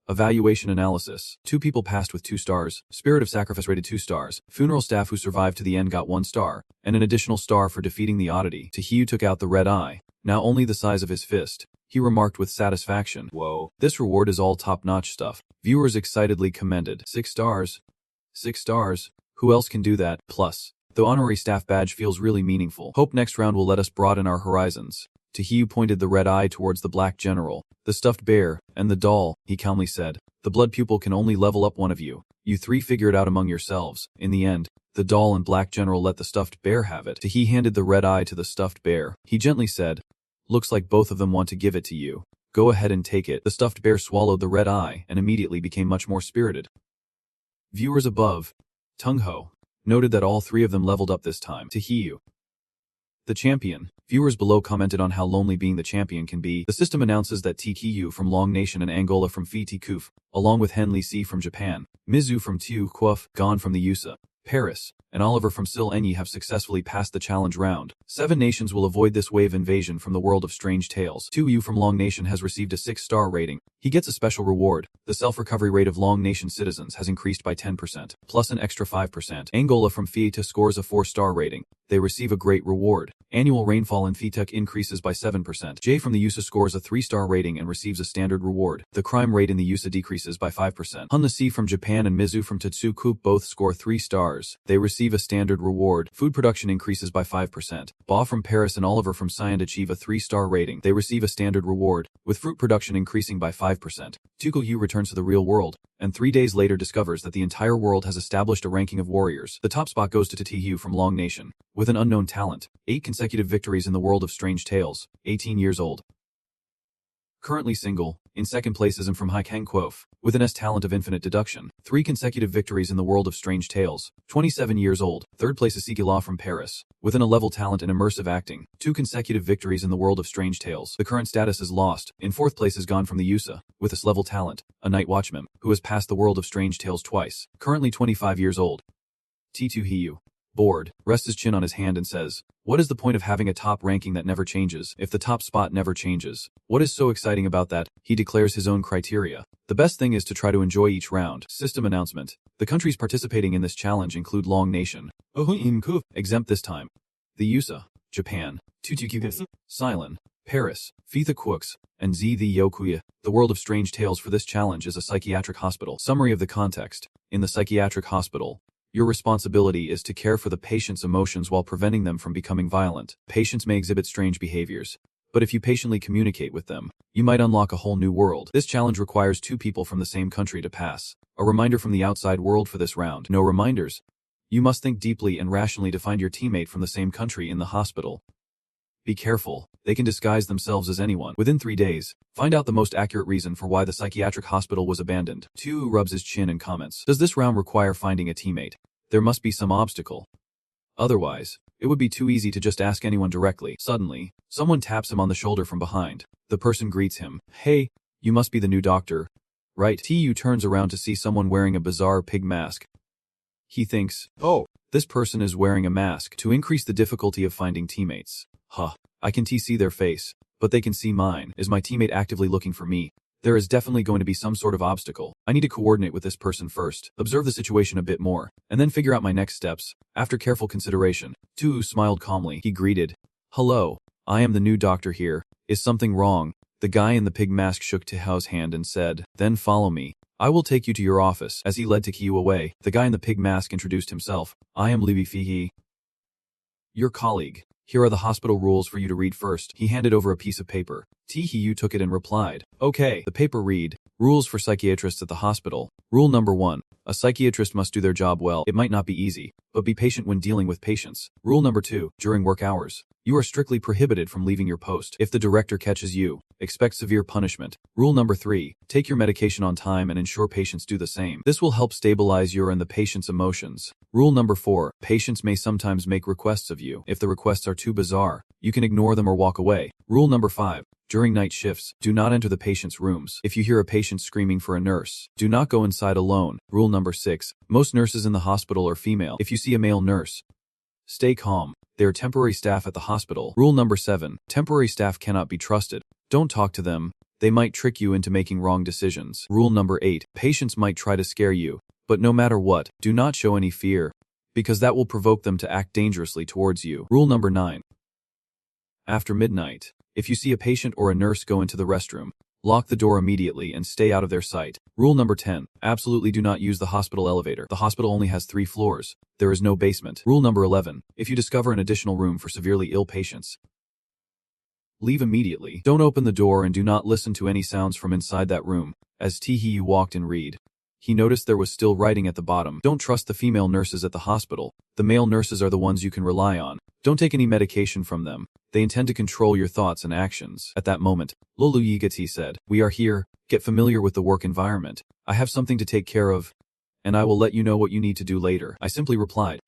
[SPEAKER 1] Evaluation analysis. 2 people passed with 2 stars. Spirit of sacrifice rated 2 stars. Funeral staff who survived to the end got 1 star, and an additional star for defeating the oddity." Taehyung took out the red eye, now only the size of his fist. He remarked with satisfaction, "Whoa, this reward is all top-notch stuff." Viewers excitedly commended, 6 stars. 6 stars. Who else can do that? Plus, the honorary staff badge feels really meaningful. Hope next round will let us broaden our horizons." Taehyung pointed the red eye towards the black general, the stuffed bear, and the doll. He calmly said, "The blood pupil can only level up one of you. You 3 figure it out among yourselves." In the end, the doll and black general let the stuffed bear have it. Taehyung handed the red eye to the stuffed bear. He gently said, "Looks like both of them want to give it to you. Go ahead and take it." The stuffed bear swallowed the red eye and immediately became much more spirited. Viewers above, Tung-ho, noted that all 3 of them leveled up this time. Taehyung, the champion. Viewers below commented on how lonely being the champion can be. The system announces that TTU from Long Nation and Angola from Phi Tikuf, along with Hen Li Si from Japan, Mizu from Tiu Quoth, Gon from the USA, Paris, and Oliver from Sil Enyi have successfully passed the challenge round. 7 nations will avoid this wave invasion from the world of strange tales. 2U from Long Nation has received a 6-star rating. He gets a special reward. The self-recovery rate of Long Nation citizens has increased by 10%, plus an extra 5%. Angola from Fieta scores a 4-star rating. They receive a great reward. Annual rainfall in Fitek increases by 7%. J from the USA scores a 3-star rating and receives a standard reward. The crime rate in the USA decreases by 5%. Hun Si from Japan and Mizu from Tatsukup both score 3 stars. They receive a standard reward. Food production increases by 5%. Ba from Paris and Oliver from Siam achieve a 3-star rating. They receive a standard reward, with fruit production increasing by 5%. Tuko Yu returns to the real world, and 3 days later discovers that the entire world has established a ranking of warriors. The top spot goes to Taehyung from Long Nation, with an unknown talent. 8 consecutive victories in the world of strange tales. 18 years old. Currently single. In second place is from Haikang Quof, with an S talent of infinite deduction. 3 consecutive victories in the world of strange tales. 27 years old. Third place is Sikila from Paris, with an A-level talent in immersive acting. 2 consecutive victories in the world of strange tales. The current status is lost. In fourth place is Gone from the USA, with S-level talent, a night watchman, who has passed the world of strange tales twice. Currently 25 years old. T2 Hiyu. Bored, rests his chin on his hand and says, "What is the point of having a top ranking that never changes, if the top spot never changes? What is so exciting about that?" He declares his own criteria. The best thing is to try to enjoy each round. System announcement. The countries participating in this challenge include Long Nation, exempt this time, the USA, Japan, Ceylon, Paris, Fitha Quooks, and Z the Yokuya. The world of strange tales for this challenge is a psychiatric hospital. Summary of the context. In the psychiatric hospital, your responsibility is to care for the patient's emotions while preventing them from becoming violent. Patients may exhibit strange behaviors, but if you patiently communicate with them, you might unlock a whole new world. This challenge requires 2 people from the same country to pass. A reminder from the outside world for this round. No reminders. You must think deeply and rationally to find your teammate from the same country in the hospital. Be careful. They can disguise themselves as anyone. Within 3 days, find out the most accurate reason for why the psychiatric hospital was abandoned. 2 rubs his chin and comments. Does this round require finding a teammate? There must be some obstacle. Otherwise, it would be too easy to just ask anyone directly. Suddenly, someone taps him on the shoulder from behind. The person greets him. "Hey, you must be the new doctor, right?" Tu turns around to see someone wearing a bizarre pig mask. He thinks, "Oh, this person is wearing a mask to increase the difficulty of finding teammates. Huh, I can see their face, but they can see mine. Is my teammate actively looking for me? There is definitely going to be some sort of obstacle. I need to coordinate with this person first, observe the situation a bit more, and then figure out my next steps." After careful consideration, Tu smiled calmly. He greeted, "Hello, I am the new doctor here. Is something wrong?" The guy in the pig mask shook Tao's hand and said, "Then follow me. I will take you to your office." As he led Takiyu away, the guy in the pig mask introduced himself. "I am Livi Fihi, your colleague. Here are the hospital rules for you to read first." He handed over a piece of paper. Hiyu took it and replied, "Okay." The paper read, "Rules for psychiatrists at the hospital. Rule number 1. A psychiatrist must do their job well. It might not be easy, but be patient when dealing with patients. Rule number 2. During work hours, you are strictly prohibited from leaving your post. If the director catches you, expect severe punishment. Rule number 3. Take your medication on time and ensure patients do the same. This will help stabilize your and the patient's emotions. Rule number 4. Patients may sometimes make requests of you. If the requests are too bizarre, you can ignore them or walk away. Rule number 5. During night shifts, do not enter the patient's rooms. If you hear a patient screaming for a nurse, do not go inside alone. Rule number 6. Most nurses in the hospital are female. If you see a male nurse, stay calm. They are temporary staff at the hospital. Rule number 7. Temporary staff cannot be trusted. Don't talk to them. They might trick you into making wrong decisions. Rule number 8. Patients might try to scare you, but no matter what, do not show any fear, because that will provoke them to act dangerously towards you. Rule number 9. After midnight, if you see a patient or a nurse go into the restroom, lock the door immediately and stay out of their sight. Rule number 10. Absolutely do not use the hospital elevator. The hospital only has 3 floors. There is no basement. Rule number 11. If you discover an additional room for severely ill patients, leave immediately. Don't open the door and do not listen to any sounds from inside that room. As Hiyu walked in read, he noticed there was still writing at the bottom. Don't trust the female nurses at the hospital. The male nurses are the ones you can rely on. Don't take any medication from them. They intend to control your thoughts and actions. At that moment, Lolu Yigati said, "We are here. Get familiar with the work environment. I have something to take care of, and I will let you know what you need to do later." I simply replied,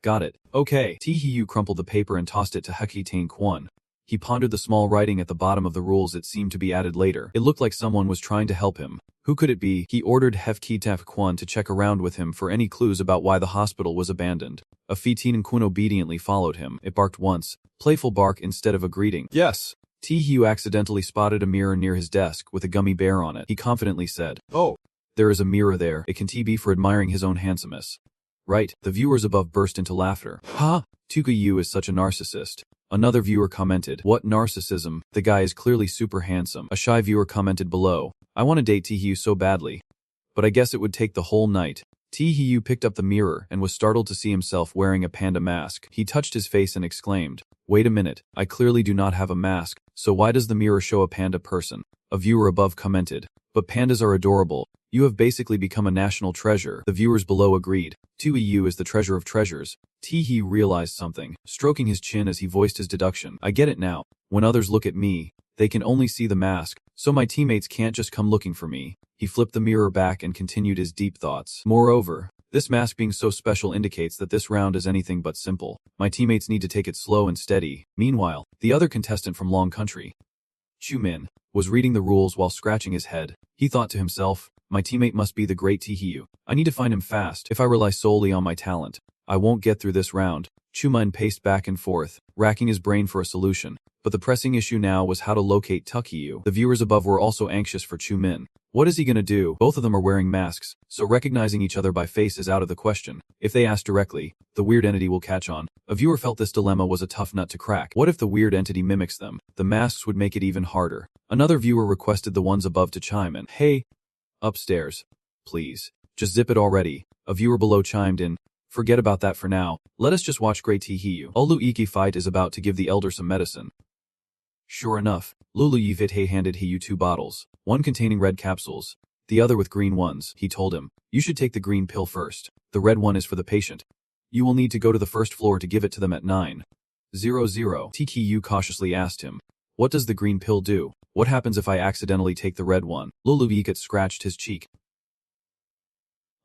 [SPEAKER 1] "Got it. Okay." Hiyu crumpled the paper and tossed it to Heki Tang Kwon. He pondered the small writing at the bottom of the rules that seemed to be added later. It looked like someone was trying to help him. Who could it be? He ordered Hefki Taf Kwon to check around with him for any clues about why the hospital was abandoned. A Fitin Kwon obediently followed him. It barked once, playful bark instead of a greeting. "Yes." Hiyu accidentally spotted a mirror near his desk with a gummy bear on it. He confidently said, "Oh, there is a mirror there. It can be for admiring his own handsomeness. Right?" The viewers above burst into laughter. "Ha! Tukayu is such a narcissist." Another viewer commented, "What narcissism? The guy is clearly super handsome." A shy viewer commented below, "I want to date Tihiyu so badly, but I guess it would take the whole night." Tihiyu picked up the mirror and was startled to see himself wearing a panda mask. He touched his face and exclaimed, "Wait a minute, I clearly do not have a mask, so why does the mirror show a panda person?" A viewer above commented, "But pandas are adorable. You have basically become a national treasure." The viewers below agreed, "Tihiyu is the treasure of treasures." Tihiyu realized something, stroking his chin as he voiced his deduction. "I get it now. When others look at me, They can only see the mask, so my teammates can't just come looking for me. He flipped the mirror back and continued his deep thoughts. Moreover, this mask being so special indicates that this round is anything but simple. My teammates need to take it slow and steady. Meanwhile, the other contestant from Long Country, Chu-min, was reading the rules while scratching his head. He thought to himself, my teammate must be the great Taehyung. I need to find him fast. If I rely solely on my talent, I won't get through this round. Chu-min paced back and forth, racking his brain for a solution. But the pressing issue now was how to locate Taehyung. The viewers above were also anxious for Chu-min. What is he gonna do? Both of them are wearing masks, so recognizing each other by face is out of the question. If they ask directly, the weird entity will catch on. A viewer felt this dilemma was a tough nut to crack. What if the weird entity mimics them? The masks would make it even harder. Another viewer requested the ones above to chime in. Hey, upstairs, please. Just zip it already. A viewer below chimed in. Forget about that for now. Let us just watch Great Taehyung. Olu Iki fight is about to give the elder some medicine. Sure enough, Lulu Yivite handed Hiyu 2 bottles, one containing red capsules, the other with green ones. He told him, you should take the green pill first. The red one is for the patient. You will need to go to the first floor to give it to them at 9:00. Taehyung cautiously asked him, what does the green pill do? What happens if I accidentally take the red one? Lulu Yikat scratched his cheek,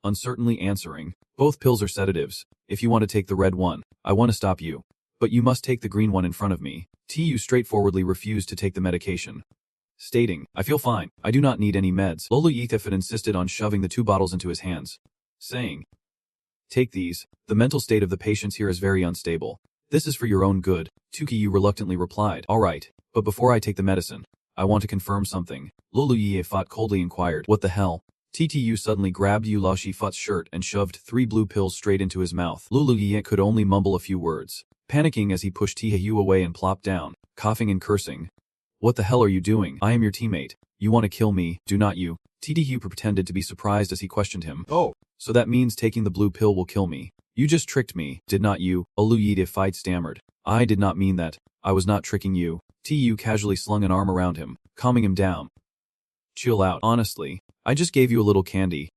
[SPEAKER 1] uncertainly answering, both pills are sedatives. If you want to take the red one, I want to stop you. But you must take the green one in front of me. Taehyung straightforwardly refused to take the medication, stating, I feel fine. I do not need any meds. Lolo Yithifit insisted on shoving the 2 bottles into his hands, saying, take these. The mental state of the patients here is very unstable. This is for your own good. Taehyung reluctantly replied, all right, but before I take the medicine, I want to confirm something. Lolo Yithifat coldly inquired, what the hell? Taehyung suddenly grabbed Yu Lao Shifat's shirt and shoved 3 blue pills straight into his mouth. Lulu Yit could only mumble a few words, panicking as he pushed Taehyung away and plopped down, coughing and cursing. What the hell are you doing? I am your teammate. You want to kill me, do not you? Taehyung pretended to be surprised as he questioned him. Oh, so that means taking the blue pill will kill me. You just tricked me, did not you? Olu Yidifite stammered. I did not mean that. I was not tricking you. Taehyung casually slung an arm around him, calming him down. Chill out. Honestly, I just gave you a little candy.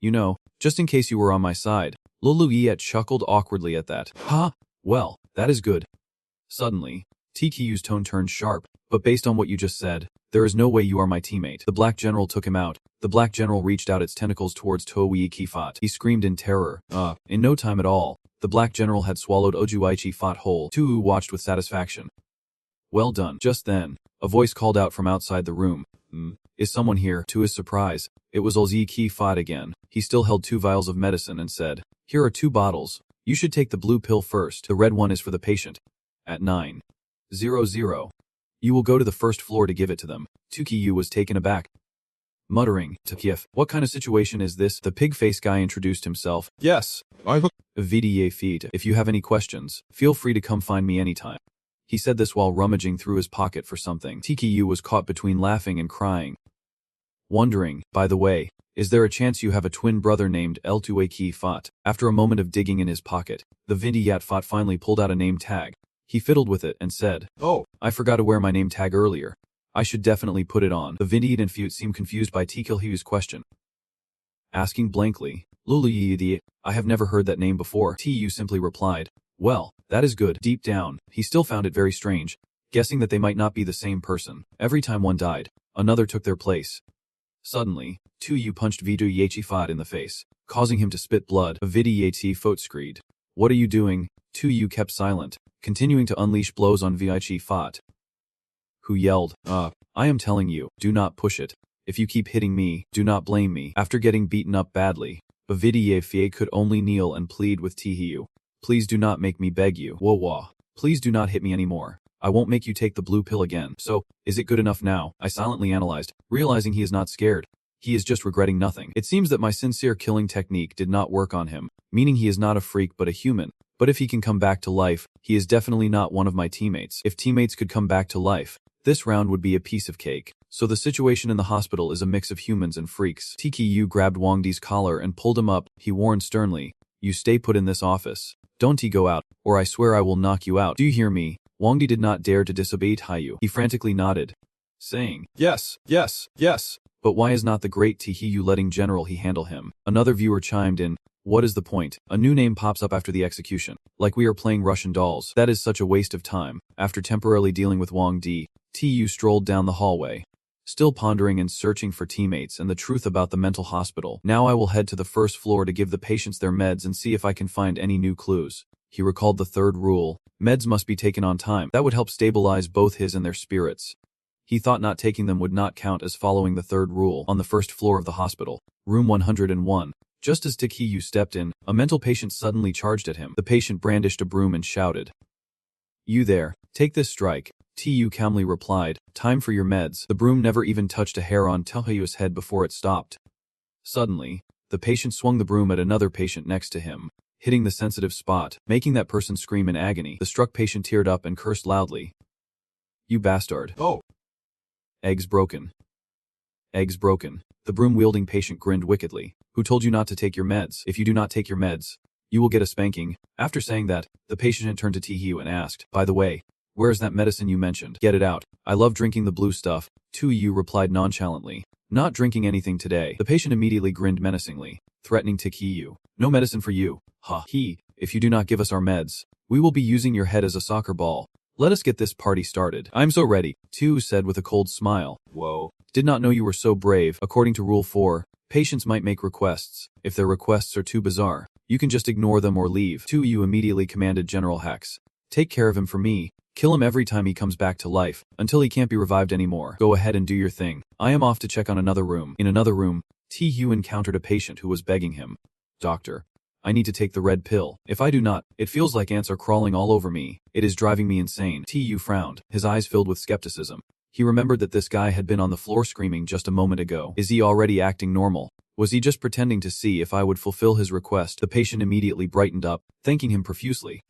[SPEAKER 1] You know, just in case you were on my side. Lulu Yet chuckled awkwardly at that. Huh? Well, that is good. Suddenly, Taehyung's tone turned sharp, but based on what you just said, there is no way you are my teammate. The Black General took him out. The Black General reached out its tentacles towards Toei Kifat. He screamed in terror. In no time at all, the Black General had swallowed Ojuichi Fat whole. Tuu watched with satisfaction. Well done. Just then, a voice called out from outside the room. Is someone here? To his surprise, it was Olzi Kifat again. He still held 2 vials of medicine and said, here are 2 bottles. You should take the blue pill first. The red one is for the patient. At 9:00. You will go to the first floor to give it to them. Taehyung was taken aback, muttering, Takyef, what kind of situation is this? The pig-faced guy introduced himself. Yes, I've VDA feed. If you have any questions, feel free to come find me anytime. He said this while rummaging through his pocket for something. Taehyung was caught between laughing and crying, wondering, by the way, is there a chance you have a twin brother named L2A Fat? After a moment of digging in his pocket, the Vindiyat Fat finally pulled out a name tag. He fiddled with it and said, oh, I forgot to wear my name tag earlier. I should definitely put it on. The Vindiyat and Fute seemed confused by Taehyung's question. Asking blankly, Lulu Yidi, I have never heard that name before. Taehyung simply replied, well, that is good. Deep down, he still found it very strange, guessing that they might not be the same person. Every time one died, another took their place. Suddenly, Taehyung punched Vidu Yechifat in the face, causing him to spit blood. Vidi Yechi Fote screamed. What are you doing? Taehyung kept silent, continuing to unleash blows on Vichifat, who yelled, I am telling you, do not push it. If you keep hitting me, do not blame me. After getting beaten up badly, Bavidiye Fie could only kneel and plead with Taehyung. Please do not make me beg you. Wah. Please do not hit me anymore. I won't make you take the blue pill again. So, is it good enough now? I silently analyzed, realizing he is not scared. He is just regretting nothing. It seems that my sincere killing technique did not work on him, meaning he is not a freak but a human. But if he can come back to life, he is definitely not one of my teammates. If teammates could come back to life, this round would be a piece of cake. So the situation in the hospital is a mix of humans and freaks. Taehyung grabbed Wang Di's collar and pulled him up. He warned sternly, you stay put in this office. Don't go out, or I swear I will knock you out. Do you hear me? Wang Di did not dare to disobey Taehyung. He frantically nodded, saying, yes. But why is not the great Taehyung letting General he handle him? Another viewer chimed in, what is the point? A new name pops up after the execution. Like we are playing Russian dolls. That is such a waste of time. After temporarily dealing with Wang Di, Tu strolled down the hallway, still pondering and searching for teammates and the truth about the mental hospital. Now I will head to the first floor to give the patients their meds and see if I can find any new clues. He recalled the third rule. Meds must be taken on time. That would help stabilize both his and their spirits. He thought not taking them would not count as following the third rule. On the first floor of the hospital, room 101. Just as Tu stepped in, a mental patient suddenly charged at him. The patient brandished a broom and shouted, "You there, take this strike." Tu calmly replied, "Time for your meds." The broom never even touched a hair on Tu's head before it stopped. Suddenly, the patient swung the broom at another patient next to him, hitting the sensitive spot, making that person scream in agony. The struck patient teared up and cursed loudly. "You bastard. Oh. Eggs broken. Eggs broken." The broom-wielding patient grinned wickedly. "Who told you not to take your meds? If you do not take your meds, you will get a spanking." After saying that, the patient turned to Tu and asked, "By the way, where is that medicine you mentioned? Get it out. I love drinking the blue stuff." Tu replied nonchalantly, "Not drinking anything today." The patient immediately grinned menacingly, threatening Tu. "No medicine for you. Ha. If you do not give us our meds, we will be using your head as a soccer ball. Let us get this party started." "I'm so ready," Tu said with a cold smile. "Whoa. Did not know you were so brave." According to Rule 4, patients might make requests. If their requests are too bizarre, you can just ignore them or leave. Tu immediately commanded General Hex, "Take care of him for me. Kill him every time he comes back to life, until he can't be revived anymore. Go ahead and do your thing. I am off to check on another room." In another room, Tu encountered a patient who was begging him, "Doctor, I need to take the red pill. If I do not, it feels like ants are crawling all over me. It is driving me insane." Tu frowned, his eyes filled with skepticism. He remembered that this guy had been on the floor screaming just a moment ago. Is he already acting normal? Was he just pretending to see if I would fulfill his request? The patient immediately brightened up, thanking him profusely.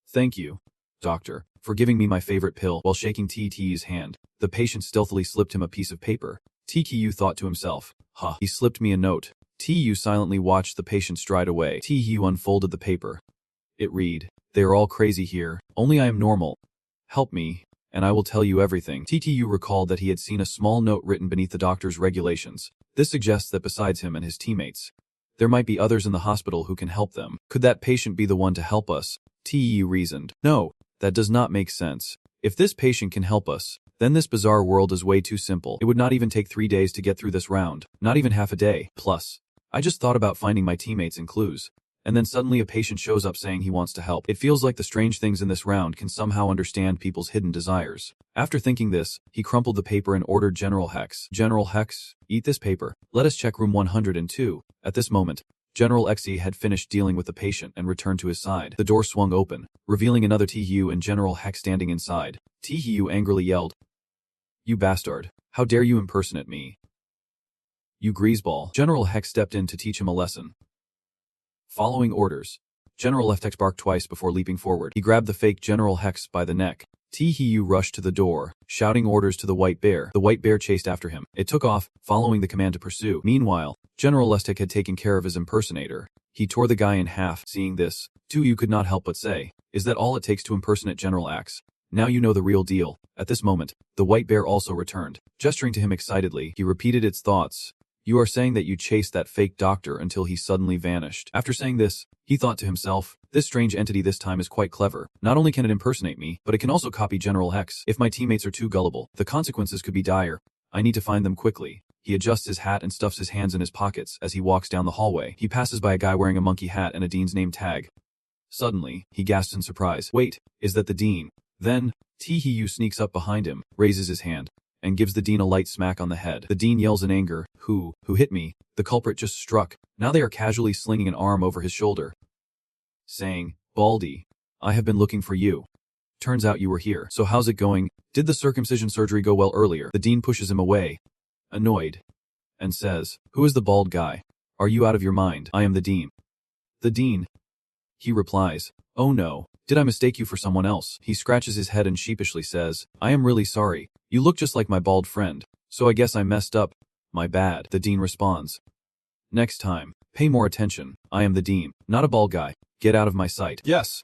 [SPEAKER 1] "Thank you, doctor, for giving me my favorite pill." While shaking Tu's hand, the patient stealthily slipped him a piece of paper. Tu thought to himself, "Huh, he slipped me a note." Tu silently watched the patient stride away. Tu unfolded the paper. It read, "They are all crazy here, only I am normal. Help me, and I will tell you everything." Tu recalled that he had seen a small note written beneath the doctor's regulations. This suggests that besides him and his teammates, there might be others in the hospital who can help them. Could that patient be the one to help us? Tu reasoned. No, that does not make sense. If this patient can help us, then this bizarre world is way too simple. It would not even take 3 days to get through this round, not even half a day. Plus, I just thought about finding my teammates and clues, and then suddenly a patient shows up saying he wants to help. It feels like the strange things in this round can somehow understand people's hidden desires. After thinking this, he crumpled the paper and ordered General Hex. "General Hex, eat this paper. Let us check room 102. At this moment, General Xe had finished dealing with the patient and returned to his side. The door swung open, revealing another Tu and General Hex standing inside. Tu angrily yelled, "You bastard. How dare you impersonate me? You greaseball." General Hex stepped in to teach him a lesson. Following orders, General Hex barked twice before leaping forward. He grabbed the fake General Hex by the neck. Tu rushed to the door, shouting orders to the white bear. The white bear chased after him. It took off, following the command to pursue. Meanwhile, General Hex had taken care of his impersonator. He tore the guy in half. Seeing this, Tu could not help but say, "Is that all it takes to impersonate General Hex? Now you know the real deal." At this moment, the white bear also returned. Gesturing to him excitedly, he repeated its thoughts. "You are saying that you chased that fake doctor until he suddenly vanished." After saying this, he thought to himself, "This strange entity this time is quite clever. Not only can it impersonate me, but it can also copy General Hex. If my teammates are too gullible, the consequences could be dire. I need to find them quickly." He adjusts his hat and stuffs his hands in his pockets as he walks down the hallway. He passes by a guy wearing a monkey hat and a dean's name tag. Suddenly, he gasps in surprise. "Wait, is that the dean?" Then, Tu sneaks up behind him, raises his hand, and gives the dean a light smack on the head. The dean yells in anger, Who hit me? The culprit just struck." Now they are casually slinging an arm over his shoulder, saying, "Baldy, I have been looking for you. Turns out you were here. So how's it going? Did the circumcision surgery go well earlier?" The dean pushes him away, annoyed, and says, "Who is the bald guy? Are you out of your mind?" "I am the dean." "The dean?" He replies, "Oh no, did I mistake you for someone else?" He scratches his head and sheepishly says, "I am really sorry. You look just like my bald friend, so I guess I messed up. My bad." The dean responds, "Next time, pay more attention. I am the dean, not a bald guy. Get out of my sight." Yes.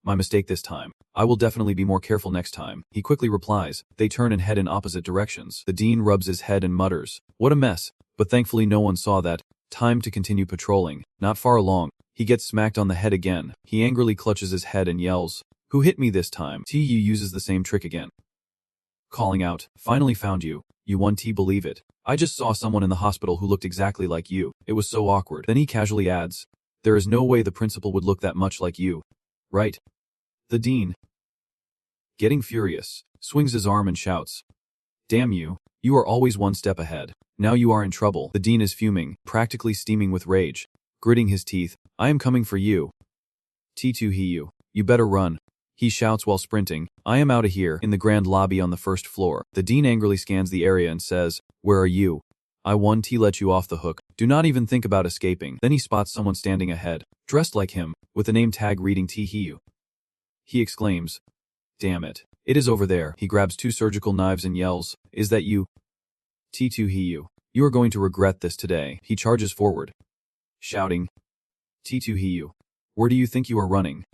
[SPEAKER 1] My mistake this time. I will definitely be more careful next time." He quickly replies. They turn and head in opposite directions. The dean rubs his head and mutters, "What a mess," but thankfully no one saw that. Time to continue patrolling. Not far along, he gets smacked on the head again. He angrily clutches his head and yells, "Who hit me this time?" Tu uses the same trick again. calling out, "Finally found you. You 1T believe it. I just saw someone in the hospital who looked exactly like you. It was so awkward." Then he casually adds, "There is no way the principal would look that much like you. Right?" The dean, getting furious, swings his arm and shouts, "Damn you. You are always one step ahead. Now you are in trouble." The dean is fuming, practically steaming with rage, gritting his teeth. "I am coming for you. T2 Hiyu. You better run," he shouts while sprinting. "I am out of here." In the grand lobby on the first floor, the dean angrily scans the area and says, "Where are you? I 1T let you off the hook. Do not even think about escaping." Then he spots someone standing ahead, dressed like him, with a name tag reading T Hiyu. He exclaims, "Damn it. It is over there." He grabs 2 surgical knives and yells, "Is that you? T2 Hiyu. You are going to regret this today." He charges forward, shouting, "T2 Hiyu. Where do you think you are running?"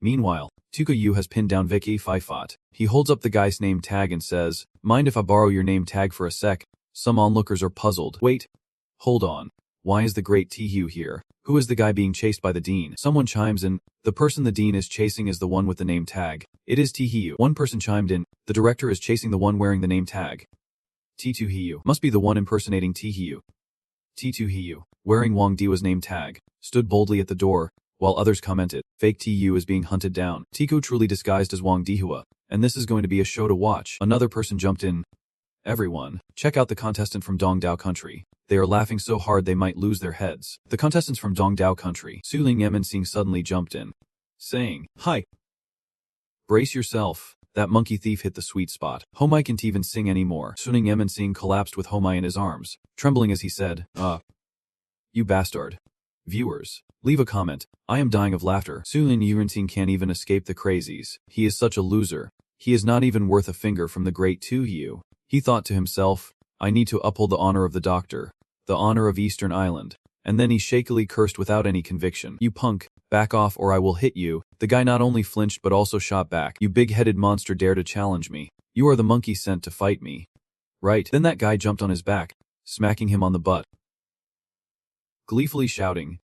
[SPEAKER 1] Meanwhile, Tukayu has pinned down Vicky Fifat. He holds up the guy's name tag and says, "Mind if I borrow your name tag for a sec?" Some onlookers are puzzled. "Wait. Hold on. Why is the great T-Hugh here? Who is the guy being chased by the dean?" Someone chimes in, "The person the dean is chasing is the one with the name tag. It is T-Hugh." One person chimed in, "The director is chasing the one wearing the name tag. T2 Hiyu must be the one impersonating T-Hugh." T2 Hiyu, wearing Wang Diwa's name tag, stood boldly at the door, while others commented, "Fake T-Yu is being hunted down. Tico truly disguised as Wang Dihua, and this is going to be a show to watch." Another person jumped in, "Everyone, check out the contestant from Dongdao country. They are laughing so hard they might lose their heads." The contestants from Dongdao country, Suling Yem and Sing suddenly jumped in, saying, "Hi. Brace yourself. That monkey thief hit the sweet spot." Homai can't even sing anymore. Suning Yem and Sing collapsed with Homai in his arms, trembling as he said, "You bastard." Viewers, leave a comment. I am dying of laughter. Suling Yurenting can't even escape the crazies. He is such a loser. He is not even worth a finger from the great Tu-Yu. He thought to himself, "I need to uphold the honor of the doctor, the honor of Eastern Island." And then he shakily cursed without any conviction. "You punk, back off or I will hit you." The guy not only flinched but also shot back. "You big-headed monster dare to challenge me. You are the monkey sent to fight me. Right?" Then that guy jumped on his back, smacking him on the butt, gleefully shouting,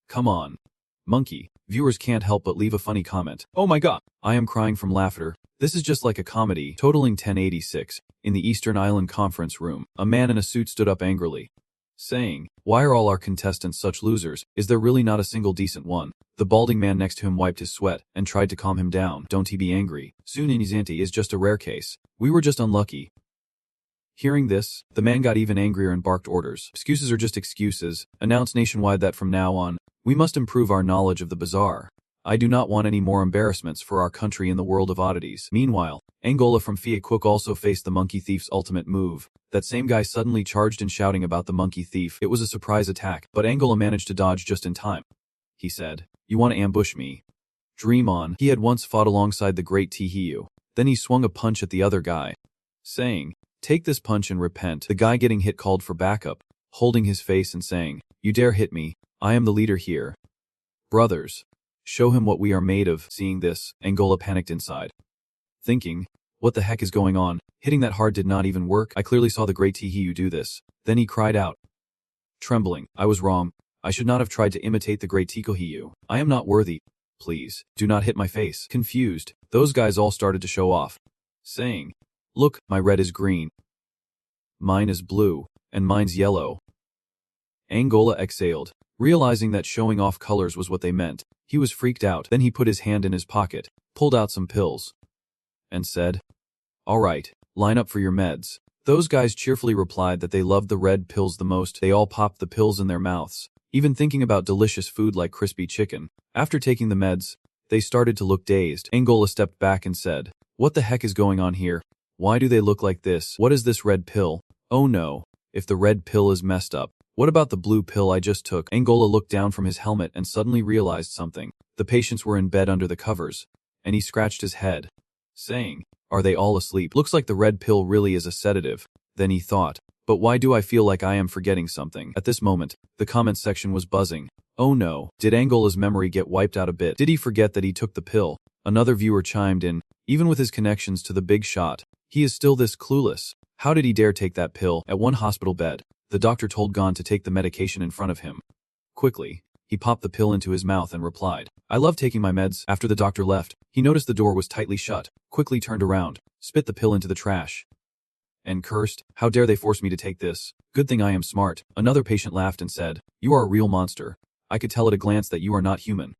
[SPEAKER 1] "Come on, monkey." Viewers can't help but leave a funny comment. "Oh my god, I am crying from laughter. This is just like a comedy." Totaling 1086, in the Eastern Island conference room, a man in a suit stood up angrily, saying, "Why are all our contestants such losers? Is there really not a single decent one?" The balding man next to him wiped his sweat and tried to calm him down. "Don't he be angry. Suninizanti is just a rare case. We were just unlucky." Hearing this, the man got even angrier and barked orders. "Excuses are just excuses. Announce nationwide that from now on, we must improve our knowledge of the bizarre. I do not want any more embarrassments for our country in the world of oddities." Meanwhile, Angola from Fiaquik also faced the monkey thief's ultimate move. That same guy suddenly charged in shouting about the monkey thief. It was a surprise attack, but Angola managed to dodge just in time. He said, "You want to ambush me? Dream on." He had once fought alongside the great T-Hiyu. Then he swung a punch at the other guy, saying, "Take this punch and repent." The guy getting hit called for backup, holding his face and saying, "You dare hit me? I am the leader here. Brothers, show him what we are made of." Seeing this, Angola panicked inside, thinking, "What the heck is going on? Hitting that hard did not even work. I clearly saw the great T-Hiyu do this." Then he cried out, trembling, "I was wrong. I should not have tried to imitate the great Tiko-Hiyu. I am not worthy. Please, do not hit my face." Confused, those guys all started to show off, saying, "Look, my red is green. Mine is blue, and mine's yellow." Angola exhaled, realizing that showing off colors was what they meant. He was freaked out. Then he put his hand in his pocket, pulled out some pills, and said, "All right, line up for your meds." Those guys cheerfully replied that they loved the red pills the most. They all popped the pills in their mouths, even thinking about delicious food like crispy chicken. After taking the meds, they started to look dazed. Angola stepped back and said, "What the heck is going on here? Why do they look like this? What is this red pill? Oh no, if the red pill is messed up, what about the blue pill I just took?" Angola looked down from his helmet and suddenly realized something. The patients were in bed under the covers, and he scratched his head, saying, "Are they all asleep? Looks like the red pill really is a sedative." Then he thought, "But why do I feel like I am forgetting something?" At this moment, the comments section was buzzing. Oh no, did Angola's memory get wiped out a bit? Did he forget that he took the pill? Another viewer chimed in, "Even with his connections to the big shot, he is still this clueless. How did he dare take that pill?" At one hospital bed, the doctor told Gon to take the medication in front of him. Quickly, He popped the pill into his mouth and replied, "I love taking my meds." After the doctor left, he noticed the door was tightly shut, quickly turned around, spit the pill into the trash, and cursed, "How dare they force me to take this? Good thing I am smart." Another patient laughed and said, "You are a real monster. I could tell at a glance that you are not human.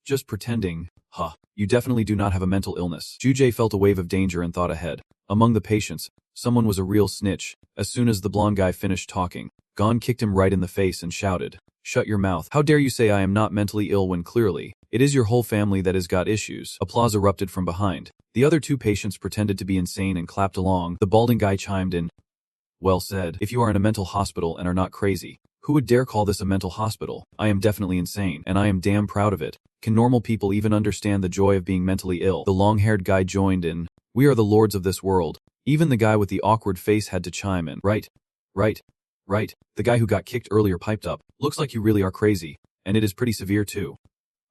[SPEAKER 1] Just pretending. Huh. You definitely do not have a mental illness." Jujay felt a wave of danger and thought ahead. Among the patients, someone was a real snitch. As soon as the blonde guy finished talking, Gon kicked him right in the face and shouted, "Shut your mouth. How dare you say I am not mentally ill when clearly, it is your whole family that has got issues." Applause erupted from behind. The other two patients pretended to be insane and clapped along. The balding guy chimed in, "Well said. If you are in a mental hospital and are not crazy, who would dare call this a mental hospital? I am definitely insane, and I am damn proud of it. Can normal people even understand the joy of being mentally ill?" The long-haired guy joined in, "We are the lords of this world." Even the guy with the awkward face had to chime in. Right. The guy who got kicked earlier piped up, "Looks like you really are crazy, and it is pretty severe too.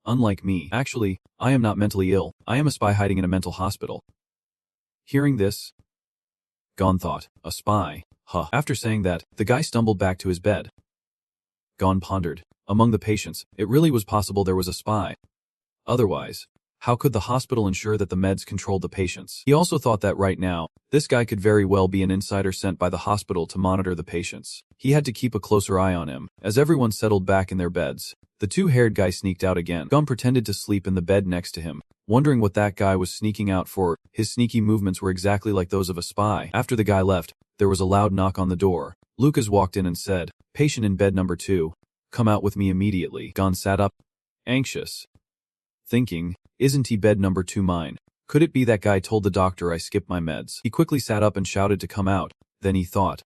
[SPEAKER 1] Unlike me. Actually, I am not mentally ill. I am a spy hiding in a mental hospital." Hearing this, Gon thought, "A spy? Huh." After saying that, the guy stumbled back to his bed. Gon pondered. Among the patients, it really was possible there was a spy. Otherwise, how could the hospital ensure that the meds controlled the patients? He also thought that right now, this guy could very well be an insider sent by the hospital to monitor the patients. He had to keep a closer eye on him. As everyone settled back in their beds, the two-haired guy sneaked out again. Gon pretended to sleep in the bed next to him, wondering what that guy was sneaking out for. His sneaky movements were exactly like those of a spy. After the guy left, there was a loud knock on the door. Lucas walked in and said, "Patient in bed number 2. Come out with me immediately." Gon sat up, anxious, thinking, "Isn't he bed number 2 mine? Could it be that guy told the doctor I skipped my meds?" He quickly sat up and shouted to come out. Then he thought,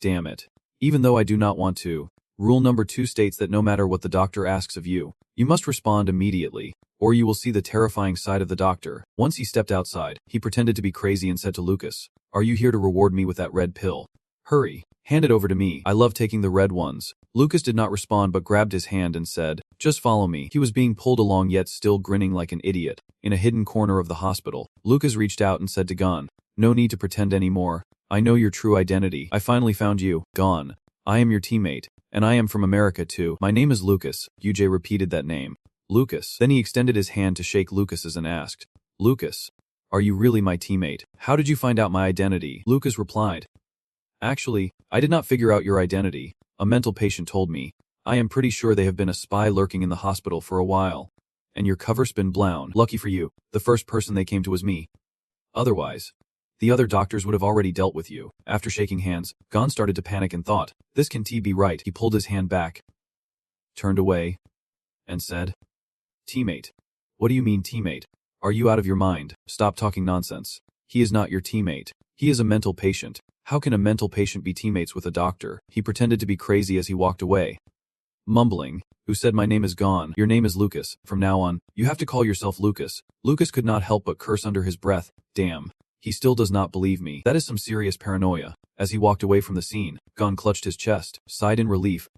[SPEAKER 1] "Damn it. Even though I do not want to, rule number 2 states that no matter what the doctor asks of you, you must respond immediately, or you will see the terrifying side of the doctor." Once he stepped outside, he pretended to be crazy and said to Lucas, "Are you here to reward me with that red pill? Hurry, hand it over to me. I love taking the red ones." Lucas did not respond but grabbed his hand and said, "Just follow me." He was being pulled along yet still grinning like an idiot. In a hidden corner of the hospital, Lucas reached out and said to Gon, "No need to pretend anymore. I know your true identity. I finally found you, Gon. I am your teammate, and I am from America too. My name is Lucas." Yujay repeated that name. Lucas. Then he extended his hand to shake Lucas's and asked, "Lucas, are you really my teammate? How did you find out my identity?" Lucas replied, "Actually, I did not figure out your identity. A mental patient told me. I am pretty sure they have been a spy lurking in the hospital for a while. And your cover's been blown. Lucky for you, the first person they came to was me. Otherwise, the other doctors would have already dealt with you." After shaking hands, Gon started to panic and thought, "This can be right." He pulled his hand back, turned away, and said, "Teammate. What do you mean teammate? Are you out of your mind? Stop talking nonsense. He is not your teammate. He is a mental patient. How can a mental patient be teammates with a doctor?" He pretended to be crazy as he walked away, mumbling, "Who said my name is Gon? Your name is Lucas. From now on, you have to call yourself Lucas." Lucas could not help but curse under his breath. Damn. He still does not believe me. That is some serious paranoia. As he walked away from the scene, Gon clutched his chest, sighed in relief,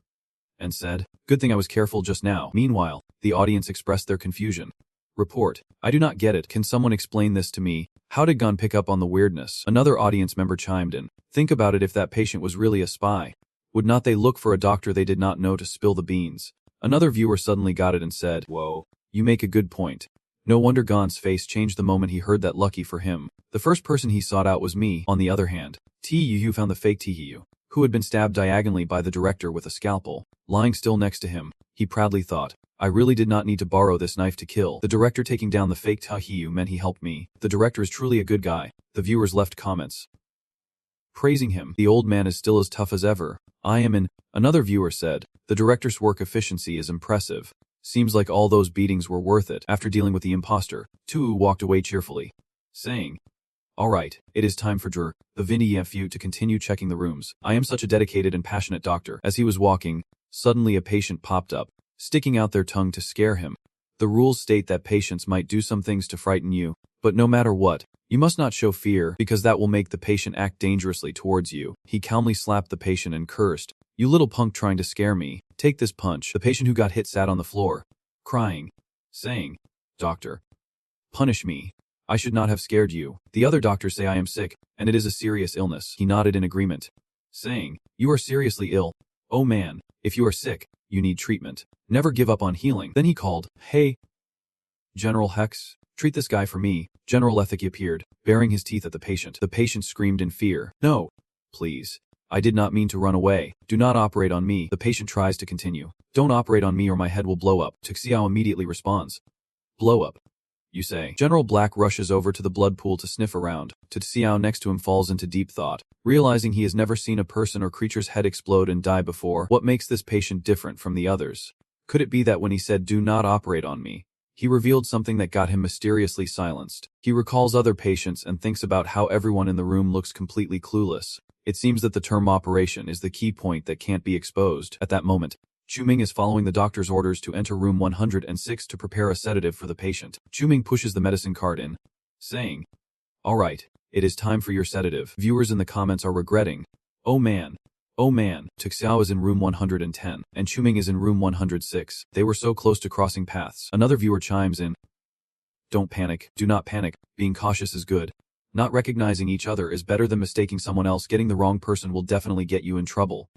[SPEAKER 1] and said, "Good thing I was careful just now." Meanwhile, the audience expressed their confusion. Report, "I do not get it. Can someone explain this to me? How did Gon pick up on the weirdness?" Another audience member chimed in. "Think about it, if that patient was really a spy, would not they look for a doctor they did not know to spill the beans?" Another viewer suddenly got it and said, "Whoa, you make a good point." No wonder Gon's face changed the moment he heard that. Lucky for him, the first person he sought out was me. On the other hand, Tzu found the fake Tzu, who had been stabbed diagonally by the director with a scalpel, lying still next to him. He proudly thought, "I really did not need to borrow this knife to kill." The director taking down the fake Tzu meant he helped me. The director is truly a good guy. The viewers left comments praising him. "The old man is still as tough as ever. I am in." Another viewer said, "The director's work efficiency is impressive. Seems like all those beatings were worth it." After dealing with the imposter, Tzu walked away cheerfully, saying, "Alright, it is time for the Vindy to continue checking the rooms. I am such a dedicated and passionate doctor." As he was walking, suddenly a patient popped up, sticking out their tongue to scare him. The rules state that patients might do some things to frighten you, but no matter what, you must not show fear, because that will make the patient act dangerously towards you. He calmly slapped the patient and cursed, "You little punk trying to scare me. Take this punch." The patient who got hit sat on the floor, crying, saying, "Doctor, punish me. I should not have scared you. The other doctors say I am sick, and it is a serious illness." He nodded in agreement, saying, "You are seriously ill. Oh man, if you are sick, you need treatment. Never give up on healing. Then he called, hey, General Hex, treat this guy for me. General Ethicky appeared, baring his teeth at the patient. The patient screamed in fear. No, please. I did not mean to run away. Do not operate on me. The patient tries to continue. Don't operate on me or my head will blow up. Tuxiao immediately responds. Blow up, you say. General Black rushes over to the blood pool to sniff around. Tuxiao next to him falls into deep thought. Realizing he has never seen a person or creature's head explode and die before, what makes this patient different from the others? Could it be that when he said do not operate on me, he revealed something that got him mysteriously silenced? He recalls other patients and thinks about how everyone in the room looks completely clueless. It seems that the term operation is the key point that can't be exposed. At that moment, Chuming is following the doctor's orders to enter room 106 to prepare a sedative for the patient. Chuming pushes the medicine cart in, saying, all right, it is time for your sedative. Viewers in the comments are regretting. Oh man. Tuxiao is in room 110, and Chuming is in room 106. They were so close to crossing paths. Another viewer chimes in. Don't panic. Do not panic. Being cautious is good. Not recognizing each other is better than mistaking someone else. Getting the wrong person will definitely get you in trouble.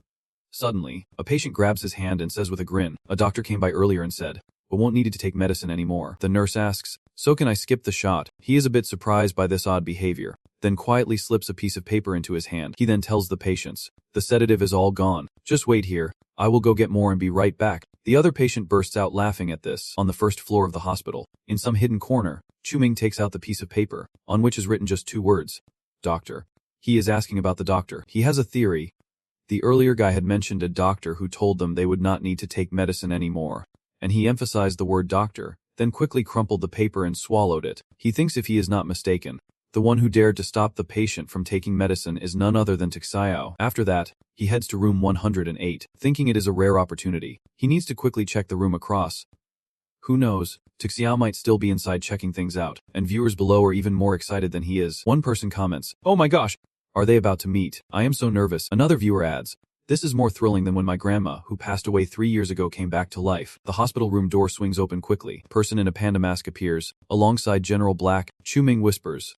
[SPEAKER 1] Suddenly, a patient grabs his hand and says with a grin, a doctor came by earlier and said, but won't need to take medicine anymore. The nurse asks, so can I skip the shot? He is a bit surprised by this odd behavior, then quietly slips a piece of paper into his hand. He then tells the patients, the sedative is all gone. Just wait here. I will go get more and be right back. The other patient bursts out laughing at this. On the first floor of the hospital, in some hidden corner, Chuming takes out the piece of paper, on which is written just 2 words. Doctor. He is asking about the doctor. He has a theory. The earlier guy had mentioned a doctor who told them they would not need to take medicine anymore, and he emphasized the word doctor, then quickly crumpled the paper and swallowed it. He thinks if he is not mistaken, the one who dared to stop the patient from taking medicine is none other than Tuxiao. After that, he heads to room 108, thinking it is a rare opportunity. He needs to quickly check the room across. Who knows, Tuxiao might still be inside checking things out, and viewers below are even more excited than he is. One person comments, oh my gosh, are they about to meet? I am so nervous. Another viewer adds, this is more thrilling than when my grandma, who passed away 3 years ago, came back to life. The hospital room door swings open quickly. A person in a panda mask appears, alongside General Black. Chuming whispers,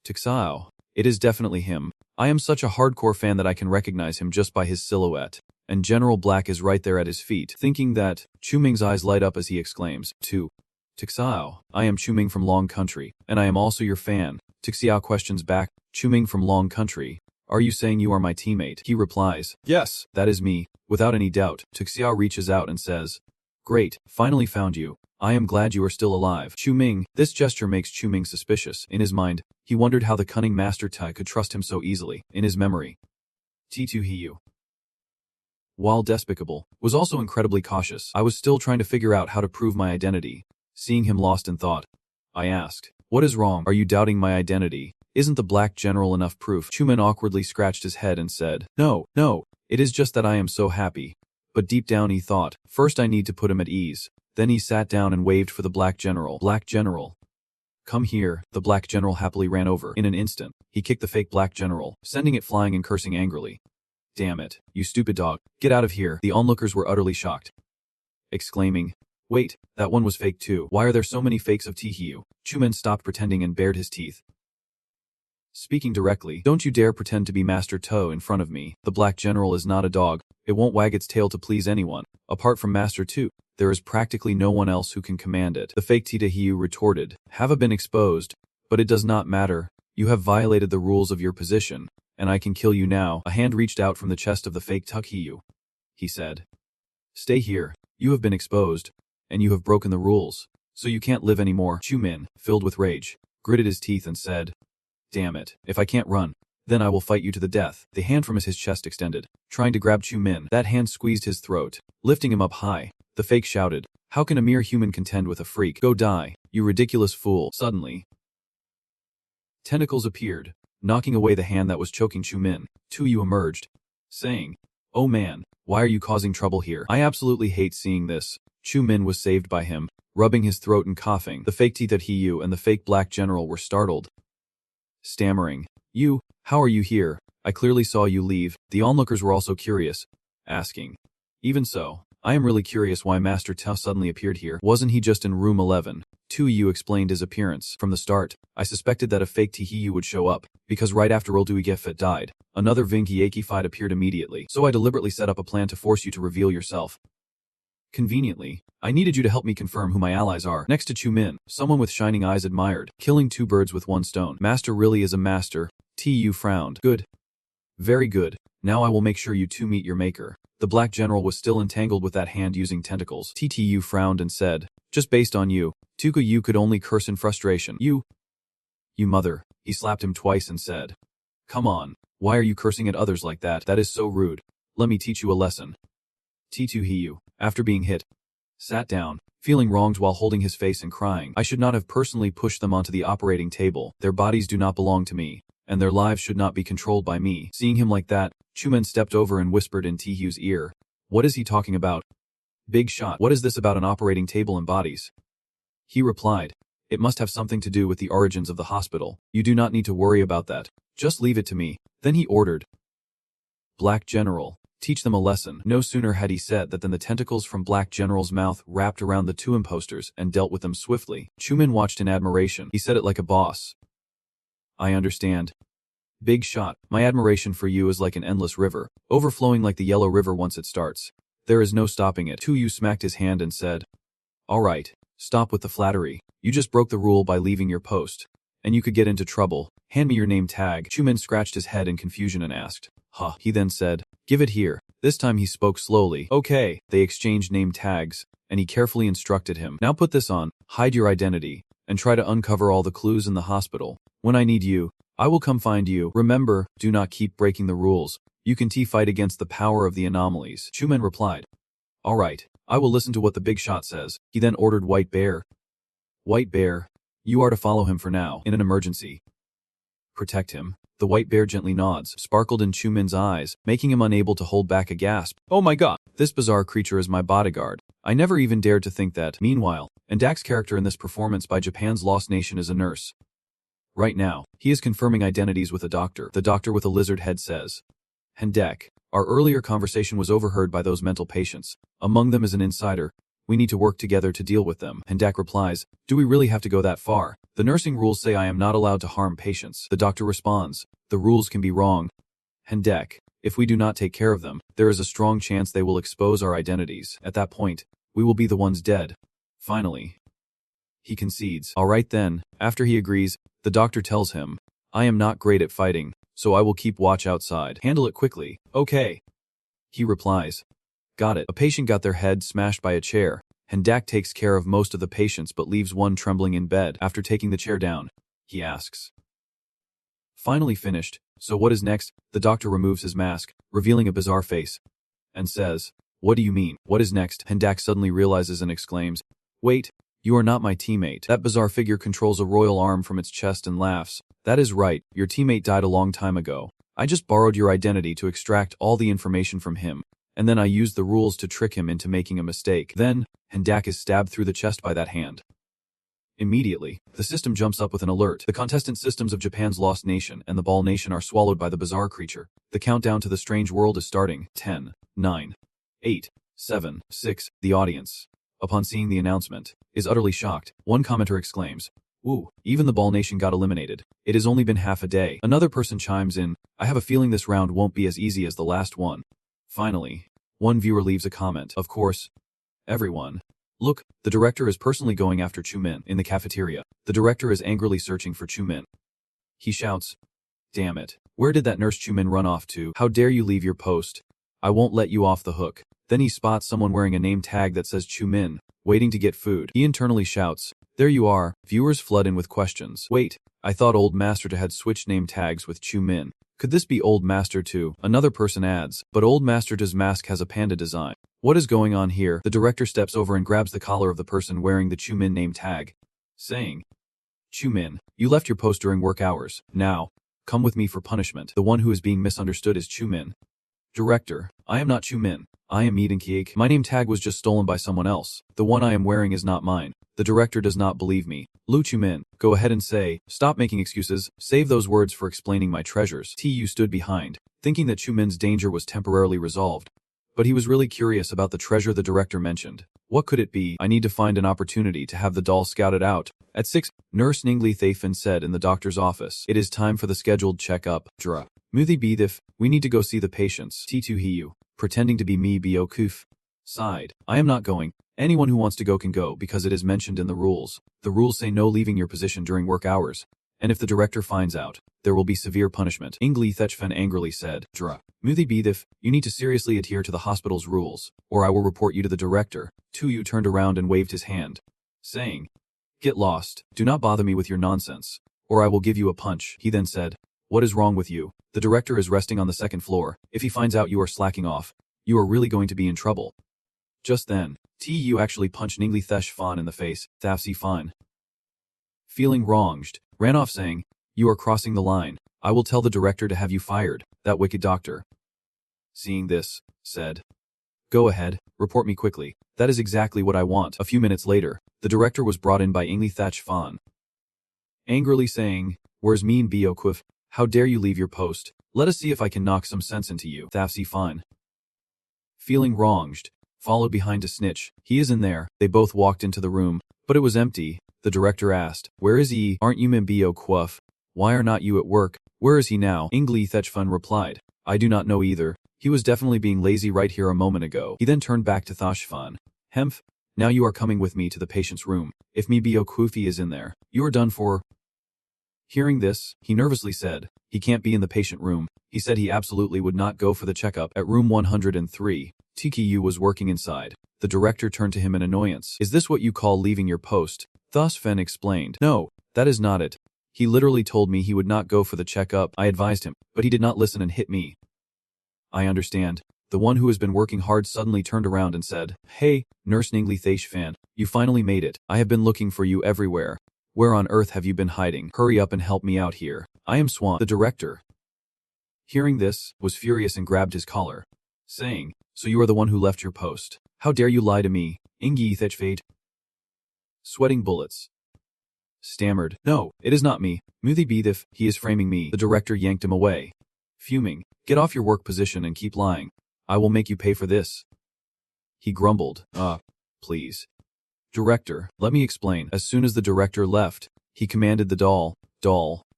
[SPEAKER 1] Tuxiao, it is definitely him. I am such a hardcore fan that I can recognize him just by his silhouette. And General Black is right there at his feet. Thinking that, Chuming's eyes light up as he exclaims, Tuxiao, I am Chuming from Long Country, and I am also your fan. Tuxiao questions back, Chuming from Long Country, are you saying you are my teammate? He replies, yes, that is me, without any doubt. Tuxiao reaches out and says, great, finally found you. I am glad you are still alive. Chuming, this gesture makes Chuming suspicious. In his mind, he wondered how the cunning Master Tai could trust him so easily. In his memory, T2 Hiyu, while despicable, was also incredibly cautious. I was still trying to figure out how to prove my identity. Seeing him lost in thought, I asked, what is wrong? Are you doubting my identity? Isn't the Black General enough proof? Chuming awkwardly scratched his head and said, no, it is just that I am so happy. But deep down he thought, first I need to put him at ease. Then he sat down and waved for the Black General. Black General, come here. The Black General happily ran over. In an instant, he kicked the fake Black General, sending it flying and cursing angrily. Damn it, you stupid dog. Get out of here. The onlookers were utterly shocked, exclaiming, wait, that one was fake too. Why are there so many fakes of Tihiu? Chuming stopped pretending and bared his teeth. Speaking directly, don't you dare pretend to be Master To in front of me. The Black General is not a dog. It won't wag its tail to please anyone. Apart from Master To, there is practically no one else who can command it. The fake Tihiu retorted, have been exposed, but it does not matter. You have violated the rules of your position, and I can kill you now. A hand reached out from the chest of the fake Tuhiu. He said, stay here. You have been exposed, and you have broken the rules, so you can't live anymore. Chuming, filled with rage, gritted his teeth and said, damn it, if I can't run, then I will fight you to the death. The hand from his chest extended, trying to grab Chuming. That hand squeezed his throat, lifting him up high. The fake shouted, how can a mere human contend with a freak? Go die, you ridiculous fool. Suddenly, tentacles appeared, knocking away the hand that was choking Chuming. Tuyu emerged, saying, oh man, why are you causing trouble here? I absolutely hate seeing this. Chuming was saved by him, rubbing his throat and coughing. The fake Tita Hiyu and the fake Black General were startled, stammering, how are you here? I clearly saw you leave. The onlookers were also curious, asking, even so, I am really curious why Master Tao suddenly appeared here. Wasn't he just in room 11? Tu explained his appearance. From the start, I suspected that a fake Tihiyu would show up, because right after Oldui died, another Vinkyaki fight appeared immediately, so I deliberately set up a plan to force you to reveal yourself. Conveniently, I needed you to help me confirm who my allies are. Next to Chumin, someone with shining eyes admired, killing two birds with one stone. Master really is a master. Tu frowned. Good. Very good. Now I will make sure you two meet your maker. The black general was still entangled with that hand using tentacles. Tu frowned and said, just based on you, Tuku could only curse in frustration. You mother. He slapped him twice and said, come on, why are you cursing at others like that? That is so rude. Let me teach you a lesson. Hiyu, after being hit, sat down, feeling wronged while holding his face and crying. I should not have personally pushed them onto the operating table. Their bodies do not belong to me, and their lives should not be controlled by me. Seeing him like that, Chumen stepped over and whispered in Tihuy's ear. What is he talking about? Big shot. What is this about an operating table and bodies? He replied, it must have something to do with the origins of the hospital. You do not need to worry about that. Just leave it to me. Then he ordered. Black General, teach them a lesson. No sooner had he said that than the tentacles from Black General's mouth wrapped around the two imposters and dealt with them swiftly. Chumen watched in admiration. He said it like a boss. I understand. Big shot. My admiration for you is like an endless river, overflowing like the Yellow River once it starts. There is no stopping it. Tu smacked his hand and said, all right, stop with the flattery. You just broke the rule by leaving your post, and you could get into trouble. Hand me your name tag. Chumen scratched his head in confusion and asked, huh. He then said, give it here. This time he spoke slowly. Okay. They exchanged name tags, and he carefully instructed him. Now put this on, hide your identity, and try to uncover all the clues in the hospital. When I need you, I will come find you. Remember, do not keep breaking the rules. You can fight against the power of the anomalies. Chumen replied. All right, I will listen to what the big shot says. He then ordered White Bear. White Bear, you are to follow him for now, in an emergency. Protect him. The White Bear gently nods, sparkled in Chumen's eyes, making him unable to hold back a gasp. Oh my god, this bizarre creature is my bodyguard. I never even dared to think that. Meanwhile, Hendak's character in this performance by Japan's Lost Nation is a nurse. Right now, he is confirming identities with a doctor. The doctor with a lizard head says, Hendak, our earlier conversation was overheard by those mental patients. Among them is an insider. We need to work together to deal with them. Hendak replies, do we really have to go that far? The nursing rules say I am not allowed to harm patients. The doctor responds, the rules can be wrong. Hendak, if we do not take care of them, there is a strong chance they will expose our identities. At that point, we will be the ones dead. Finally, he concedes. All right then. After he agrees, the doctor tells him, I am not great at fighting, so I will keep watch outside. Handle it quickly. Okay. He replies, got it. A patient got their head smashed by a chair. Hendak takes care of most of the patients but leaves one trembling in bed. After taking the chair down, he asks, finally finished, so what is next? The doctor removes his mask, revealing a bizarre face, and says, what do you mean? What is next? Hendak suddenly realizes and exclaims, wait, you are not my teammate. That bizarre figure controls a royal arm from its chest and laughs. That is right, your teammate died a long time ago. I just borrowed your identity to extract all the information from him, and then I used the rules to trick him into making a mistake. Then, Hendak is stabbed through the chest by that hand. Immediately, the system jumps up with an alert. The contestant systems of Japan's Lost Nation and the Ball Nation are swallowed by the bizarre creature. The countdown to the strange world is starting. 10, 9, 8, 7, 6. The audience, upon seeing the announcement, is utterly shocked. One commenter exclaims, ooh, even the Ball Nation got eliminated. It has only been half a day. Another person chimes in, I have a feeling this round won't be as easy as the last one. Finally, one viewer leaves a comment. Of course, everyone. Look, the director is personally going after Chumin. In the cafeteria, the director is angrily searching for Chumin. He shouts, damn it, where did that nurse Chumin run off to? How dare you leave your post? I won't let you off the hook. Then he spots someone wearing a name tag that says Chumin, waiting to get food. He internally shouts, there you are. Viewers flood in with questions. Wait, I thought Old Master had switched name tags with Chumin. Could this be Old Master too? Another person adds, but Old Master's mask has a panda design. What is going on here? The director steps over and grabs the collar of the person wearing the Chumin name tag, saying, Chumin, you left your post during work hours. Now, come with me for punishment. The one who is being misunderstood is Chumin. Director, I am not Chumin. I am Edenkiek. My name tag was just stolen by someone else. The one I am wearing is not mine. The director does not believe me. Lu Chumin, go ahead and say, stop making excuses, save those words for explaining my treasures. Tu stood behind, thinking that Chumin's danger was temporarily resolved. But he was really curious about the treasure the director mentioned. What could it be? I need to find an opportunity to have the doll scouted out. At 6, Nurse Ningli Thafin said in the doctor's office. It is time for the scheduled checkup. Dra. Muthi Bidif, we need to go see the patients. T2 Hiu, pretending to be me Bo Kuf. Sighed. I am not going. Anyone who wants to go can go because it is mentioned in the rules. The rules say no leaving your position during work hours. And if the director finds out, there will be severe punishment. Ingli Thechfen angrily said. Dra. Muthi Bidif, you need to seriously adhere to the hospital's rules, or I will report you to the director. Tuyu turned around and waved his hand, saying, Get lost, do not bother me with your nonsense, or I will give you a punch. He then said, What is wrong with you? The director is resting on the second floor. If he finds out you are slacking off, you are really going to be in trouble. Just then, Tu actually punched Ningli Thesh Fan in the face. Thafsi Fan, feeling wronged, ran off saying, You are crossing the line. I will tell the director to have you fired, that wicked doctor. Seeing this, said, Go ahead, report me quickly. That is exactly what I want. A few minutes later, the director was brought in by Ingli Thach Fan, angrily saying, Where's mean Bo Quif? How dare you leave your post? Let us see if I can knock some sense into you. Thafsi Fan, feeling wronged, followed behind to snitch. He is in there. They both walked into the room, but it was empty. The director asked, Where is he? Aren't you Mim Bo Quif? Why are not you at work? Where is he now? Ingli Thechfun replied, I do not know either. He was definitely being lazy right here a moment ago. He then turned back to Thashfan. Hemph, now you are coming with me to the patient's room. If me Bo Kufi is in there, you are done for. Hearing this, he nervously said, He can't be in the patient room. He said he absolutely would not go for the checkup. At room 103, Tiki was working inside. The director turned to him in annoyance. Is this what you call leaving your post? Thasfen explained. No, that is not it. He literally told me he would not go for the checkup. I advised him, but he did not listen and hit me. I understand. The one who has been working hard suddenly turned around and said, Hey, Nurse Ningli Thashfan, you finally made it. I have been looking for you everywhere. Where on earth have you been hiding? Hurry up and help me out here. I am Swan. The director, hearing this, was furious and grabbed his collar, saying, So you are the one who left your post. How dare you lie to me? Ingi Thechfade, sweating bullets, stammered, No, it is not me. Muthi Bidif, he is framing me. The director yanked him away, fuming, Get off your work position and keep lying. I will make you pay for this. He grumbled, Please. Director, let me explain. As soon as the director left, he commanded the doll,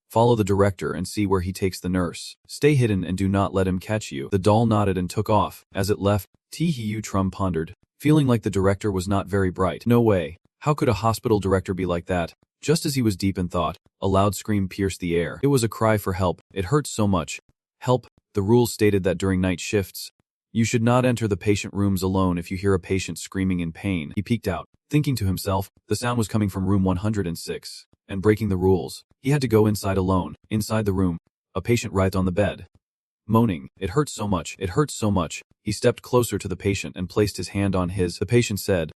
[SPEAKER 1] follow the director and see where he takes the nurse. Stay hidden and do not let him catch you. The doll nodded and took off. As it left, T-Hiu Trum pondered, feeling like the director was not very bright. No way. How could a hospital director be like that? Just as he was deep in thought, a loud scream pierced the air. It was a cry for help. It hurt so much. Help. The rules stated that during night shifts, you should not enter the patient rooms alone if you hear a patient screaming in pain. He peeked out, thinking to himself, the sound was coming from room 106, and breaking the rules. He had to go inside alone. Inside the room, a patient writhed on the bed, moaning, It hurts so much, it hurts so much. He stepped closer to the patient and placed his hand on his. The patient said,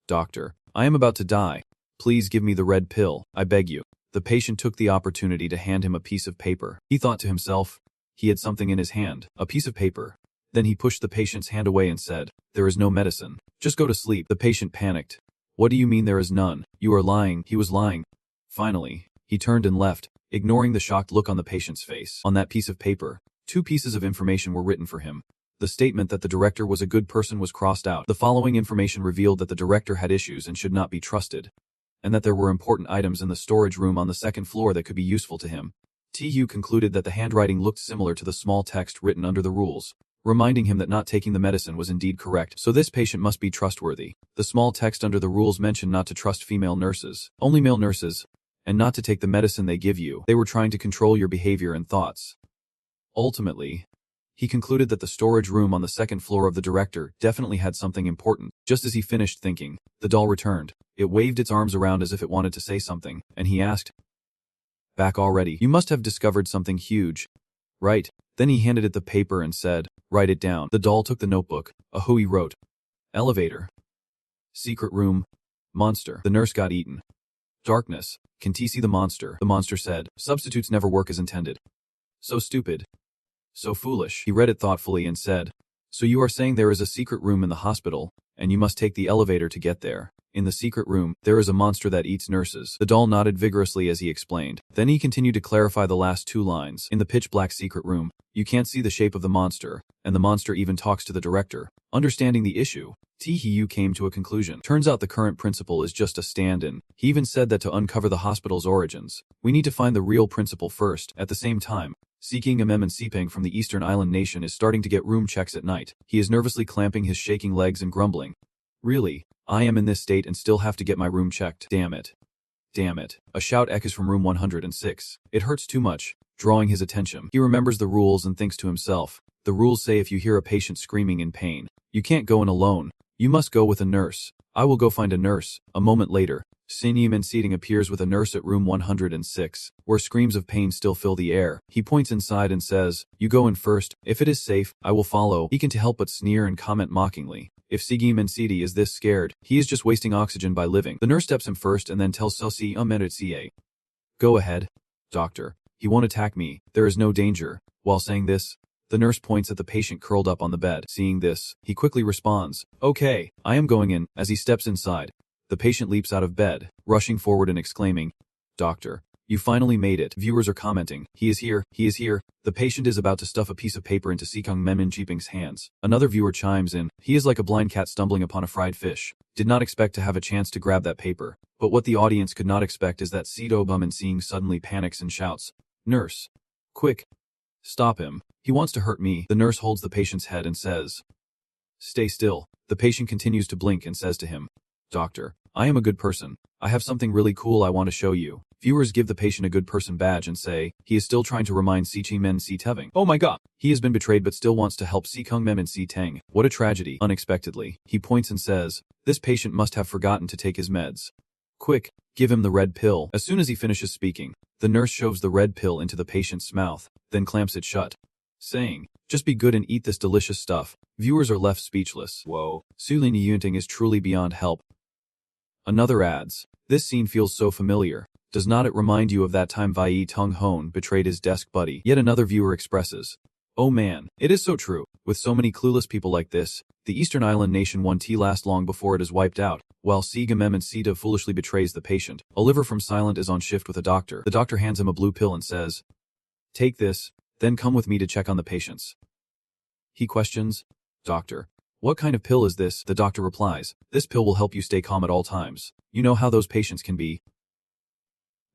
[SPEAKER 1] Doctor, I am about to die. Please give me the red pill, I beg you. The patient took the opportunity to hand him a piece of paper. He thought to himself, he had something in his hand, a piece of paper. Then he pushed the patient's hand away and said, There is no medicine. Just go to sleep. The patient panicked. What do you mean there is none? You are lying. He was lying. Finally, he turned and left, ignoring the shocked look on the patient's face. On that piece of paper, 2 pieces of information were written for him. The statement that the director was a good person was crossed out. The following information revealed that the director had issues and should not be trusted, and that there were important items in the storage room on the second floor that could be useful to him. Tu concluded that the handwriting looked similar to the small text written under the rules, reminding him that not taking the medicine was indeed correct. So this patient must be trustworthy. The small text under the rules mentioned not to trust female nurses, only male nurses, and not to take the medicine they give you. They were trying to control your behavior and thoughts. Ultimately, he concluded that the storage room on the second floor of the director definitely had something important. Just as he finished thinking, the doll returned. It waved its arms around as if it wanted to say something, and he asked, Back already? You must have discovered something huge. Right. Then he handed it the paper and said, Write it down. The doll took the notebook. Ahui wrote, Elevator. Secret room. Monster. The nurse got eaten. Darkness. Can T see the monster? The monster said, Substitutes never work as intended. So stupid. So foolish. He read it thoughtfully and said, So you are saying there is a secret room in the hospital, and you must take the elevator to get there. In the secret room, there is a monster that eats nurses. The doll nodded vigorously as he explained. Then he continued to clarify the last 2 lines. In the pitch-black secret room, you can't see the shape of the monster, and the monster even talks to the director. Understanding the issue, Taehyung came to a conclusion. Turns out the current principal is just a stand-in. He even said that to uncover the hospital's origins, we need to find the real principal first. At the same time, Seeking and Sepeng from the Eastern Island nation is starting to get room checks at night. He is nervously clamping his shaking legs and grumbling. Really? I am in this state and still have to get my room checked. Damn it. Damn it. A shout echoes from room 106. It hurts too much, drawing his attention. He remembers the rules and thinks to himself. The rules say if you hear a patient screaming in pain, you can't go in alone. You must go with a nurse. I will go find a nurse. A moment later, Seeing appears with a nurse at room 106, where screams of pain still fill the air. He points inside and says, "You go in first. If it is safe, I will follow." He can't help but sneer and comment mockingly. If Seeing is this scared, he is just wasting oxygen by living. The nurse steps him first and then tells Seeing, "Go ahead, doctor. He won't attack me. There is no danger." While saying this, the nurse points at the patient curled up on the bed. Seeing this, he quickly responds, "Okay, I am going in." As he steps inside, the patient leaps out of bed, rushing forward and exclaiming, "Doctor, you finally made it." Viewers are commenting, "He is here, he is here." The patient is about to stuff a piece of paper into Seeking hands. Another viewer chimes in, "He is like a blind cat stumbling upon a fried fish. Did not expect to have a chance to grab that paper." But what the audience could not expect is that Seeing suddenly panics and shouts, "Nurse! Quick! Stop him. He wants to hurt me." The nurse holds the patient's head and says, "Stay still." The patient continues to blink and says to him, "Doctor, I am a good person. I have something really cool I want to show you." Viewers give the patient a good person badge and say, he is still trying to remind Teving. Oh my god! He has been betrayed but still wants to help Teng. What a tragedy. Unexpectedly, he points and says, "This patient must have forgotten to take his meds. Quick, give him the red pill." As soon as he finishes speaking, the nurse shoves the red pill into the patient's mouth, then clamps it shut, saying, "Just be good and eat this delicious stuff." Viewers are left speechless. Whoa. Sulin Yunting is truly beyond help. Another adds, "This scene feels so familiar. Does not it remind you of that time Vai Tung Hon betrayed his desk buddy?" Yet another viewer expresses, "Oh man, it is so true. With so many clueless people like this, the Eastern Island nation won't last long before it is wiped out." While Sita foolishly betrays the patient, Oliver from Silent is on shift with a doctor. The doctor hands him a blue pill and says, "Take this, then come with me to check on the patients." He questions, "Doctor, what kind of pill is this?" The doctor replies, "This pill will help you stay calm at all times. You know how those patients can be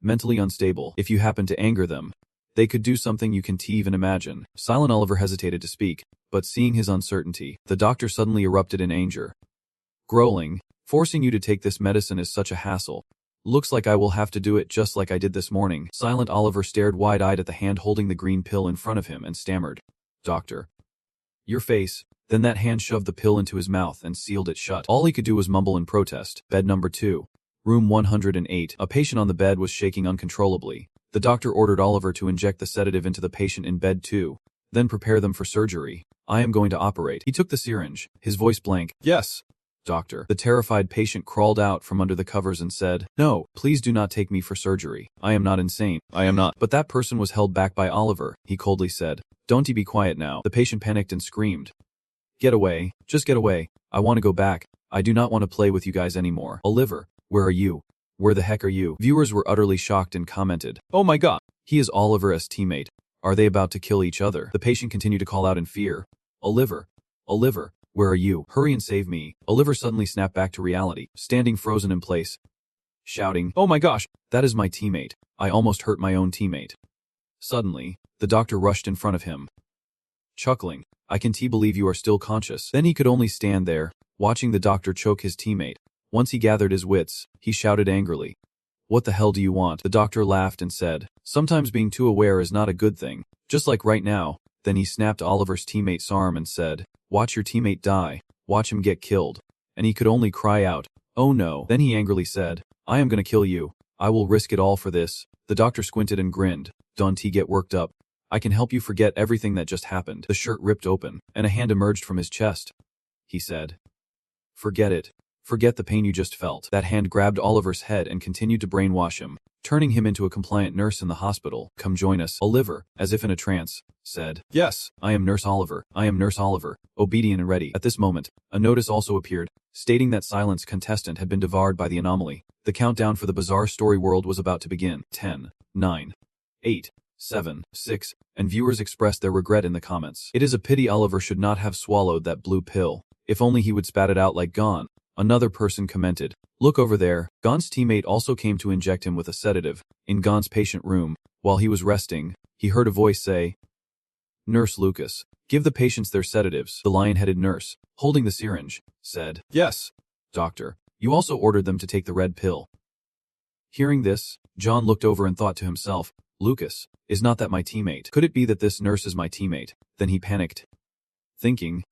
[SPEAKER 1] mentally unstable. If you happen to anger them, they could do something you can't even imagine." Silent Oliver hesitated to speak, but seeing his uncertainty, the doctor suddenly erupted in anger, growling, "Forcing you to take this medicine is such a hassle. Looks like I will have to do it just like I did this morning." Silent Oliver stared wide-eyed at the hand holding the green pill in front of him and stammered, "Doctor, your face." Then that hand shoved the pill into his mouth and sealed it shut. All he could do was mumble in protest. Bed number 2. Room 108. A patient on the bed was shaking uncontrollably. The doctor ordered Oliver to inject the sedative into the patient in bed 2, then prepare them for surgery. "I am going to operate." He took the syringe, his voice blank. "Yes, doctor." The terrified patient crawled out from under the covers and said, "No, please do not take me for surgery. I am not insane. I am not." But that person was held back by Oliver. He coldly said, "Don't be quiet now." The patient panicked and screamed, "Get away, just get away. I want to go back. I do not want to play with you guys anymore." "Oliver, where are you? Where the heck are you?" Viewers were utterly shocked and commented, "Oh my god, he is Oliver's teammate. Are they about to kill each other?" The patient continued to call out in fear, "Oliver, Oliver, where are you? Hurry and save me." Oliver suddenly snapped back to reality, standing frozen in place, shouting, "Oh my gosh, that is my teammate. I almost hurt my own teammate." Suddenly, the doctor rushed in front of him, chuckling, "I can't believe you are still conscious." Then he could only stand there, watching the doctor choke his teammate. Once he gathered his wits, he shouted angrily, "What the hell do you want?" The doctor laughed and said, "Sometimes being too aware is not a good thing, just like right now." Then he snapped Oliver's teammate's arm and said, "Watch your teammate die. Watch him get killed." And he could only cry out, "Oh no." Then he angrily said, "I am gonna kill you. I will risk it all for this." The doctor squinted and grinned, "Don't get worked up. I can help you forget everything that just happened." The shirt ripped open, and a hand emerged from his chest. He said, "Forget it. Forget the pain you just felt." That hand grabbed Oliver's head and continued to brainwash him, turning him into a compliant nurse in the hospital. Come join us. Oliver, as if in a trance, said, Yes, I am Nurse Oliver. I am Nurse Oliver, obedient and ready. At this moment, a notice also appeared, stating that Silence contestant had been devoured by the anomaly. The countdown for the bizarre story world was about to begin. 10, 9, 8, 7, 6, and viewers expressed their regret in the comments. It is a pity Oliver should not have swallowed that blue pill. If only he would spat it out like Gon. Another person commented, Look over there. Gon's teammate also came to inject him with a sedative. In Gon's patient room, while he was resting, he heard a voice say, Nurse Lucas, give the patients their sedatives. The lion-headed nurse, holding the syringe, said, Yes, doctor. You also ordered them to take the red pill. Hearing this, John looked over and thought to himself, Lucas, is not that my teammate? Could it be that this nurse is my teammate? Then he panicked, thinking,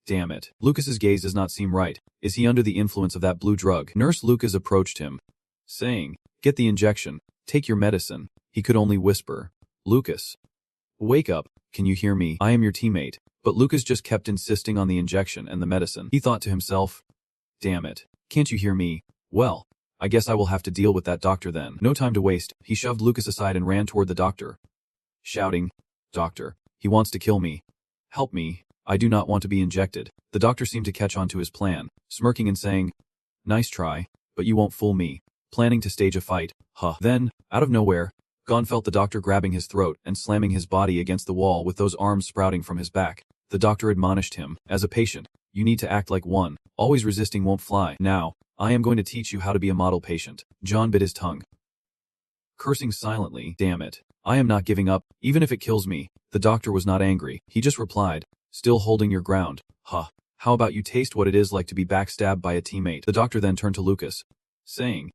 [SPEAKER 1] Damn it. Lucas's gaze does not seem right. Is he under the influence of that blue drug? Nurse Lucas approached him, saying, Get the injection. Take your medicine. He could only whisper, Lucas, wake up. Can you hear me? I am your teammate. But Lucas just kept insisting on the injection and the medicine. He thought to himself, Damn it. Can't you hear me? Well, I guess I will have to deal with that doctor then. No time to waste. He shoved Lucas aside and ran toward the doctor, shouting, Doctor, he wants to kill me. Help me. I do not want to be injected. The doctor seemed to catch on to his plan, smirking and saying, Nice try, but you won't fool me. Planning to stage a fight, huh. Then, out of nowhere, Gon felt the doctor grabbing his throat and slamming his body against the wall with those arms sprouting from his back. The doctor admonished him, As a patient, you need to act like one. Always resisting won't fly. Now, I am going to teach you how to be a model patient. John bit his tongue, cursing silently. Damn it. I am not giving up, even if it kills me. The doctor was not angry. He just replied, Still holding your ground. Huh. How about you taste what it is like to be backstabbed by a teammate? The doctor then turned to Lucas, saying,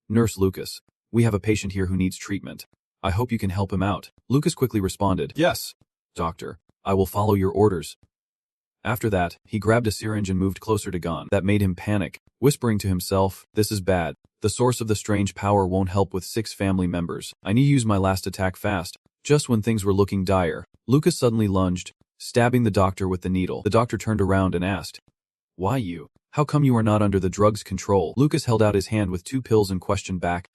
[SPEAKER 1] Nurse Lucas, we have a patient here who needs treatment. I hope you can help him out. Lucas quickly responded, Yes, doctor. I will follow your orders. After that, he grabbed a syringe and moved closer to Gon. That made him panic, whispering to himself, This is bad. The source of the strange power won't help with 6 family members. I need to use my last attack fast. Just when things were looking dire, Lucas suddenly lunged, stabbing the doctor with the needle. The doctor turned around and asked, Why you? How come you are not under the drug's control? Lucas held out his hand with 2 pills and questioned back,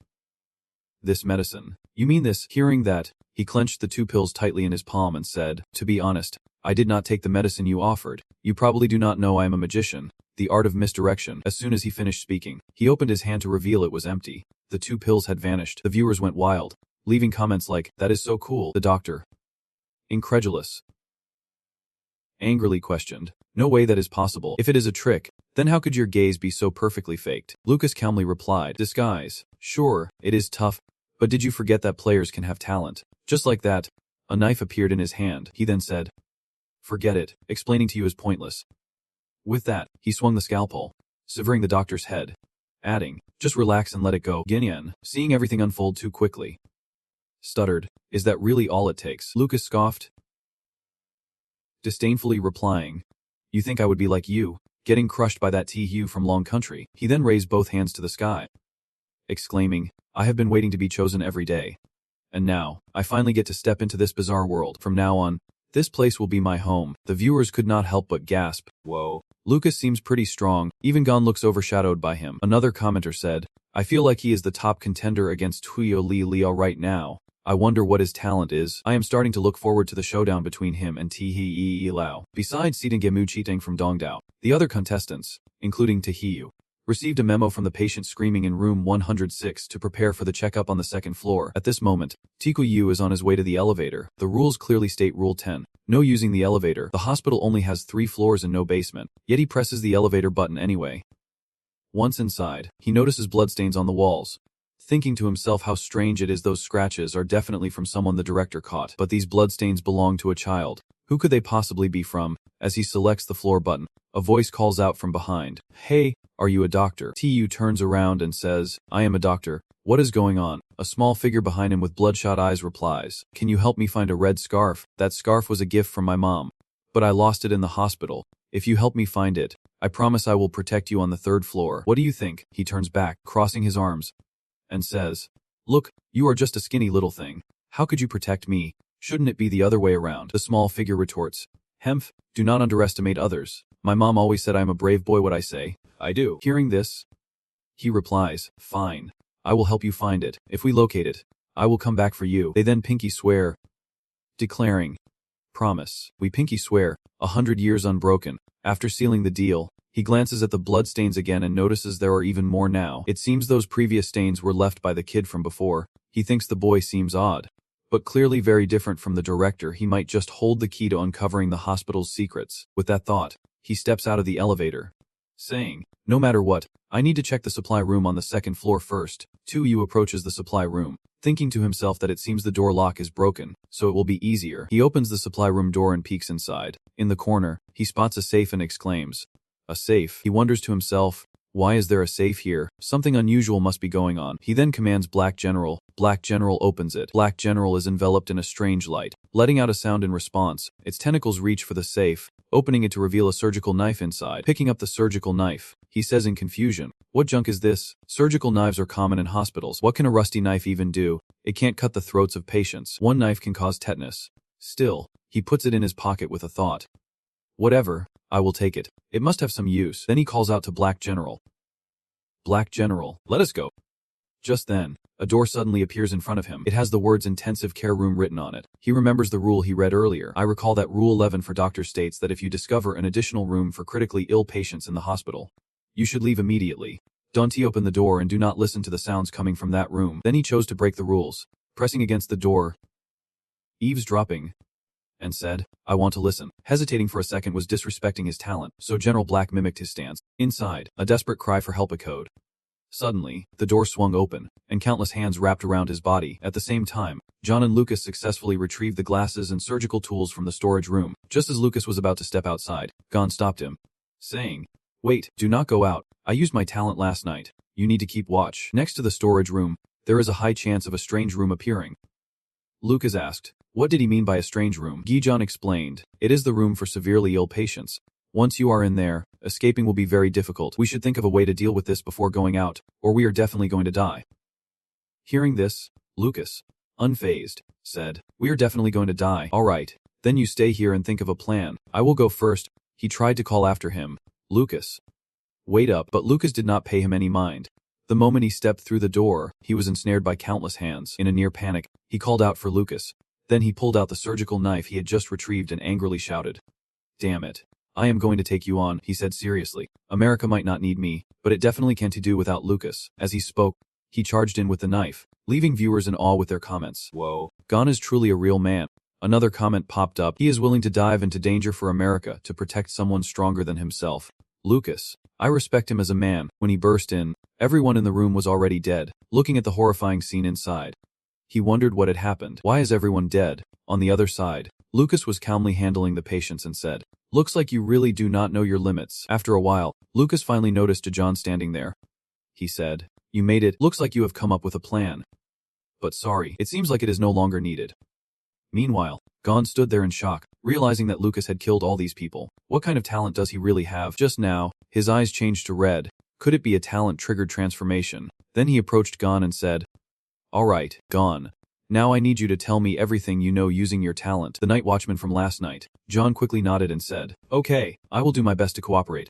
[SPEAKER 1] This medicine. You mean this? Hearing that, he clenched the 2 pills tightly in his palm and said, To be honest, I did not take the medicine you offered. You probably do not know I am a magician. The art of misdirection. As soon as he finished speaking, he opened his hand to reveal it was empty. The 2 pills had vanished. The viewers went wild, leaving comments like, That is so cool. The doctor, incredulous, angrily questioned, No way that is possible. If it is a trick, then how could your gaze be so perfectly faked? Lucas calmly replied, Disguise. Sure, it is tough, but did you forget that players can have talent? Just like that, a knife appeared in his hand. He then said, Forget it. Explaining to you is pointless. With that, he swung the scalpel, severing the doctor's head, adding, Just relax and let it go. Ginyan, seeing everything unfold too quickly, stuttered, Is that really all it takes? Lucas scoffed, disdainfully replying, You think I would be like you, getting crushed by that T-Hue from Long Country? He then raised both hands to the sky, exclaiming, I have been waiting to be chosen every day. And now, I finally get to step into this bizarre world. From now on, this place will be my home. The viewers could not help but gasp. Whoa. Lucas seems pretty strong. Even Gon looks overshadowed by him. Another commenter said, I feel like he is the top contender against Tuyo Li Liao right now. I wonder what his talent is. I am starting to look forward to the showdown between him and Tihi Lao. Besides Sitangemu Chitang from Dongdao, the other contestants, including Tahiyu, received a memo from the patient screaming in room 106 to prepare for the checkup on the 2nd floor. At this moment, Tiku Yu is on his way to the elevator. The rules clearly state Rule 10. No using the elevator. The hospital only has 3 floors and no basement, yet he presses the elevator button anyway. Once inside, he notices bloodstains on the walls, thinking to himself how strange it is those scratches are definitely from someone the director caught. But these bloodstains belong to a child. Who could they possibly be from? As he selects the floor button, a voice calls out from behind, Hey, are you a doctor? Tu turns around and says, I am a doctor. What is going on? A small figure behind him with bloodshot eyes replies, Can you help me find a red scarf? That scarf was a gift from my mom, but I lost it in the hospital. If you help me find it, I promise I will protect you on the 3rd floor. What do you think? He turns back, crossing his arms, and says, Look, you are just a skinny little thing. How could you protect me? Shouldn't it be the other way around? The small figure retorts, Hemph, do not underestimate others. My mom always said I am a brave boy. What I say, I do. Hearing this, he replies, Fine. I will help you find it. If we locate it, I will come back for you. They then pinky swear, declaring, promise. We pinky swear, 100 years unbroken. After sealing the deal, he glances at the bloodstains again and notices there are even more now. It seems those previous stains were left by the kid from before. He thinks the boy seems odd, but clearly very different from the director. He might just hold the key to uncovering the hospital's secrets. With that thought, he steps out of the elevator, saying, no matter what, I need to check the supply room on the second floor first. 2U approaches the supply room, thinking to himself that it seems the door lock is broken, so it will be easier. He opens the supply room door and peeks inside. In the corner, he spots a safe and exclaims, a safe. He wonders to himself, why is there a safe here? Something unusual must be going on. He then commands Black General. Black General opens it. Black General is enveloped in a strange light, letting out a sound in response. Its tentacles reach for the safe, opening it to reveal a surgical knife inside. Picking up the surgical knife, he says in confusion, what junk is this? Surgical knives are common in hospitals. What can a rusty knife even do? It can't cut the throats of patients. One knife can cause tetanus. Still, he puts it in his pocket with a thought. Whatever, I will take it. It must have some use. Then he calls out to Black General. Black General, let us go. Just then, a door suddenly appears in front of him. It has the words intensive care room written on it. He remembers the rule he read earlier. I recall that Rule 11 for doctors states that if you discover an additional room for critically ill patients in the hospital, you should leave immediately. Don't open the door and do not listen to the sounds coming from that room. Then he chose to break the rules, pressing against the door, eavesdropping, and said, I want to listen. Hesitating for a second was disrespecting his talent, so General Black mimicked his stance. Inside, a desperate cry for help echoed. Suddenly, the door swung open, and countless hands wrapped around his body. At the same time, John and Lucas successfully retrieved the glasses and surgical tools from the storage room. Just as Lucas was about to step outside, Gon stopped him, saying, wait, do not go out. I used my talent last night. You need to keep watch. Next to the storage room, there is a high chance of a strange room appearing. Lucas asked, what did he mean by a strange room? Gijon explained, it is the room for severely ill patients. Once you are in there, escaping will be very difficult. We should think of a way to deal with this before going out, or we are definitely going to die. Hearing this, Lucas, unfazed, said, we are definitely going to die. All right, then you stay here and think of a plan. I will go first. He tried to call after him, Lucas. Wait up, but Lucas did not pay him any mind. The moment he stepped through the door, he was ensnared by countless hands. In a near panic, he called out for Lucas. Then he pulled out the surgical knife he had just retrieved and angrily shouted, damn it. I am going to take you on, he said seriously. America might not need me, but it definitely can't do without Lucas. As he spoke, he charged in with the knife, leaving viewers in awe with their comments. Whoa. Gon is truly a real man. Another comment popped up. He is willing to dive into danger for America to protect someone stronger than himself. Lucas. I respect him as a man. When he burst in, everyone in the room was already dead, looking at the horrifying scene inside. He wondered what had happened. Why is everyone dead? On the other side, Lucas was calmly handling the patients and said, looks like you really do not know your limits. After a while, Lucas finally noticed John standing there. He said, you made it. Looks like you have come up with a plan. But sorry, it seems like it is no longer needed. Meanwhile, Gon stood there in shock, realizing that Lucas had killed all these people. What kind of talent does he really have? Just now, his eyes changed to red. Could it be a talent-triggered transformation? Then he approached Gon and said, all right, Gon. Now I need you to tell me everything you know using your talent. The night watchman from last night. John quickly nodded and said, okay, I will do my best to cooperate.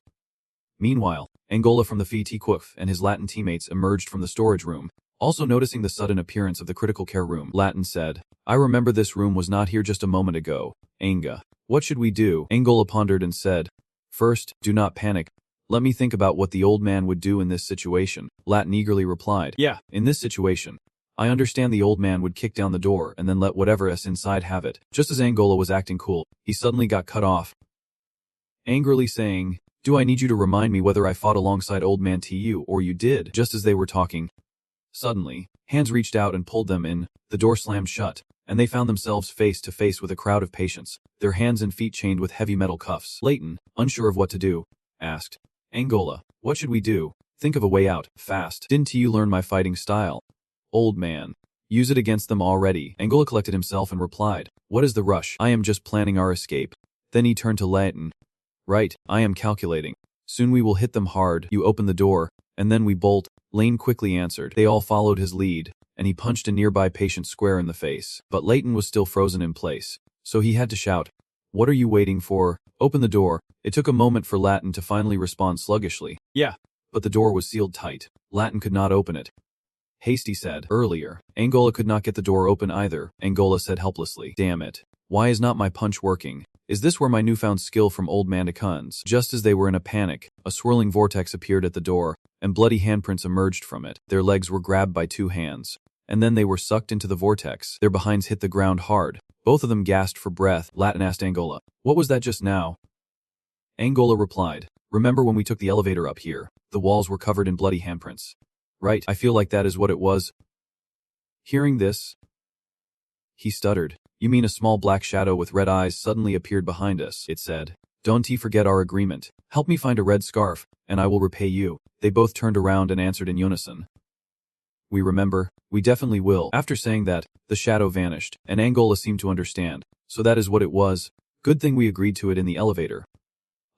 [SPEAKER 1] Meanwhile, Angola from the Fitiquif and his Latin teammates emerged from the storage room. Also noticing the sudden appearance of the critical care room, Latin said, I remember this room was not here just a moment ago. Anga. What should we do? Angola pondered and said, first, do not panic. Let me think about what the old man would do in this situation. Latin eagerly replied, yeah, in this situation, I understand the old man would kick down the door and then let whatever is inside have it. Just as Angola was acting cool, he suddenly got cut off, angrily saying, do I need you to remind me whether I fought alongside old man TU or you did? Just as they were talking, suddenly, hands reached out and pulled them in, the door slammed shut, and they found themselves face to face with a crowd of patients, their hands and feet chained with heavy metal cuffs. Leighton, unsure of what to do, asked, Angola, what should we do? Think of a way out, fast. Didn't you learn my fighting style? Old man. Use it against them already. Angola collected himself and replied, what is the rush? I am just planning our escape. Then he turned to Leighton. Right, I am calculating. Soon we will hit them hard. You open the door, and then we bolt. Lane quickly answered. They all followed his lead, and he punched a nearby patient square in the face. But Leighton was still frozen in place, so he had to shout, what are you waiting for? Open the door. It took a moment for Latin to finally respond sluggishly. Yeah. But the door was sealed tight. Latin could not open it. Hasty said. Earlier, Angola could not get the door open either, Angola said helplessly. Damn it. Why is not my punch working? Is this where my newfound skill from old mangacaps? Just as they were in a panic, a swirling vortex appeared at the door, and bloody handprints emerged from it. Their legs were grabbed by 2 hands. And then they were sucked into the vortex. Their behinds hit the ground hard. Both of them gasped for breath. Latin asked Angola, "What was that just now?" Angola replied, "Remember when we took the elevator up here? The walls were covered in bloody handprints." "Right, I feel like that is what it was." Hearing this, he stuttered. "You mean a small black shadow with red eyes suddenly appeared behind us," it said. "Don't forget our agreement. Help me find a red scarf, and I will repay you." They both turned around and answered in unison. "We remember. We definitely will." After saying that, the shadow vanished, and Angola seemed to understand. So that is what it was. Good thing we agreed to it in the elevator.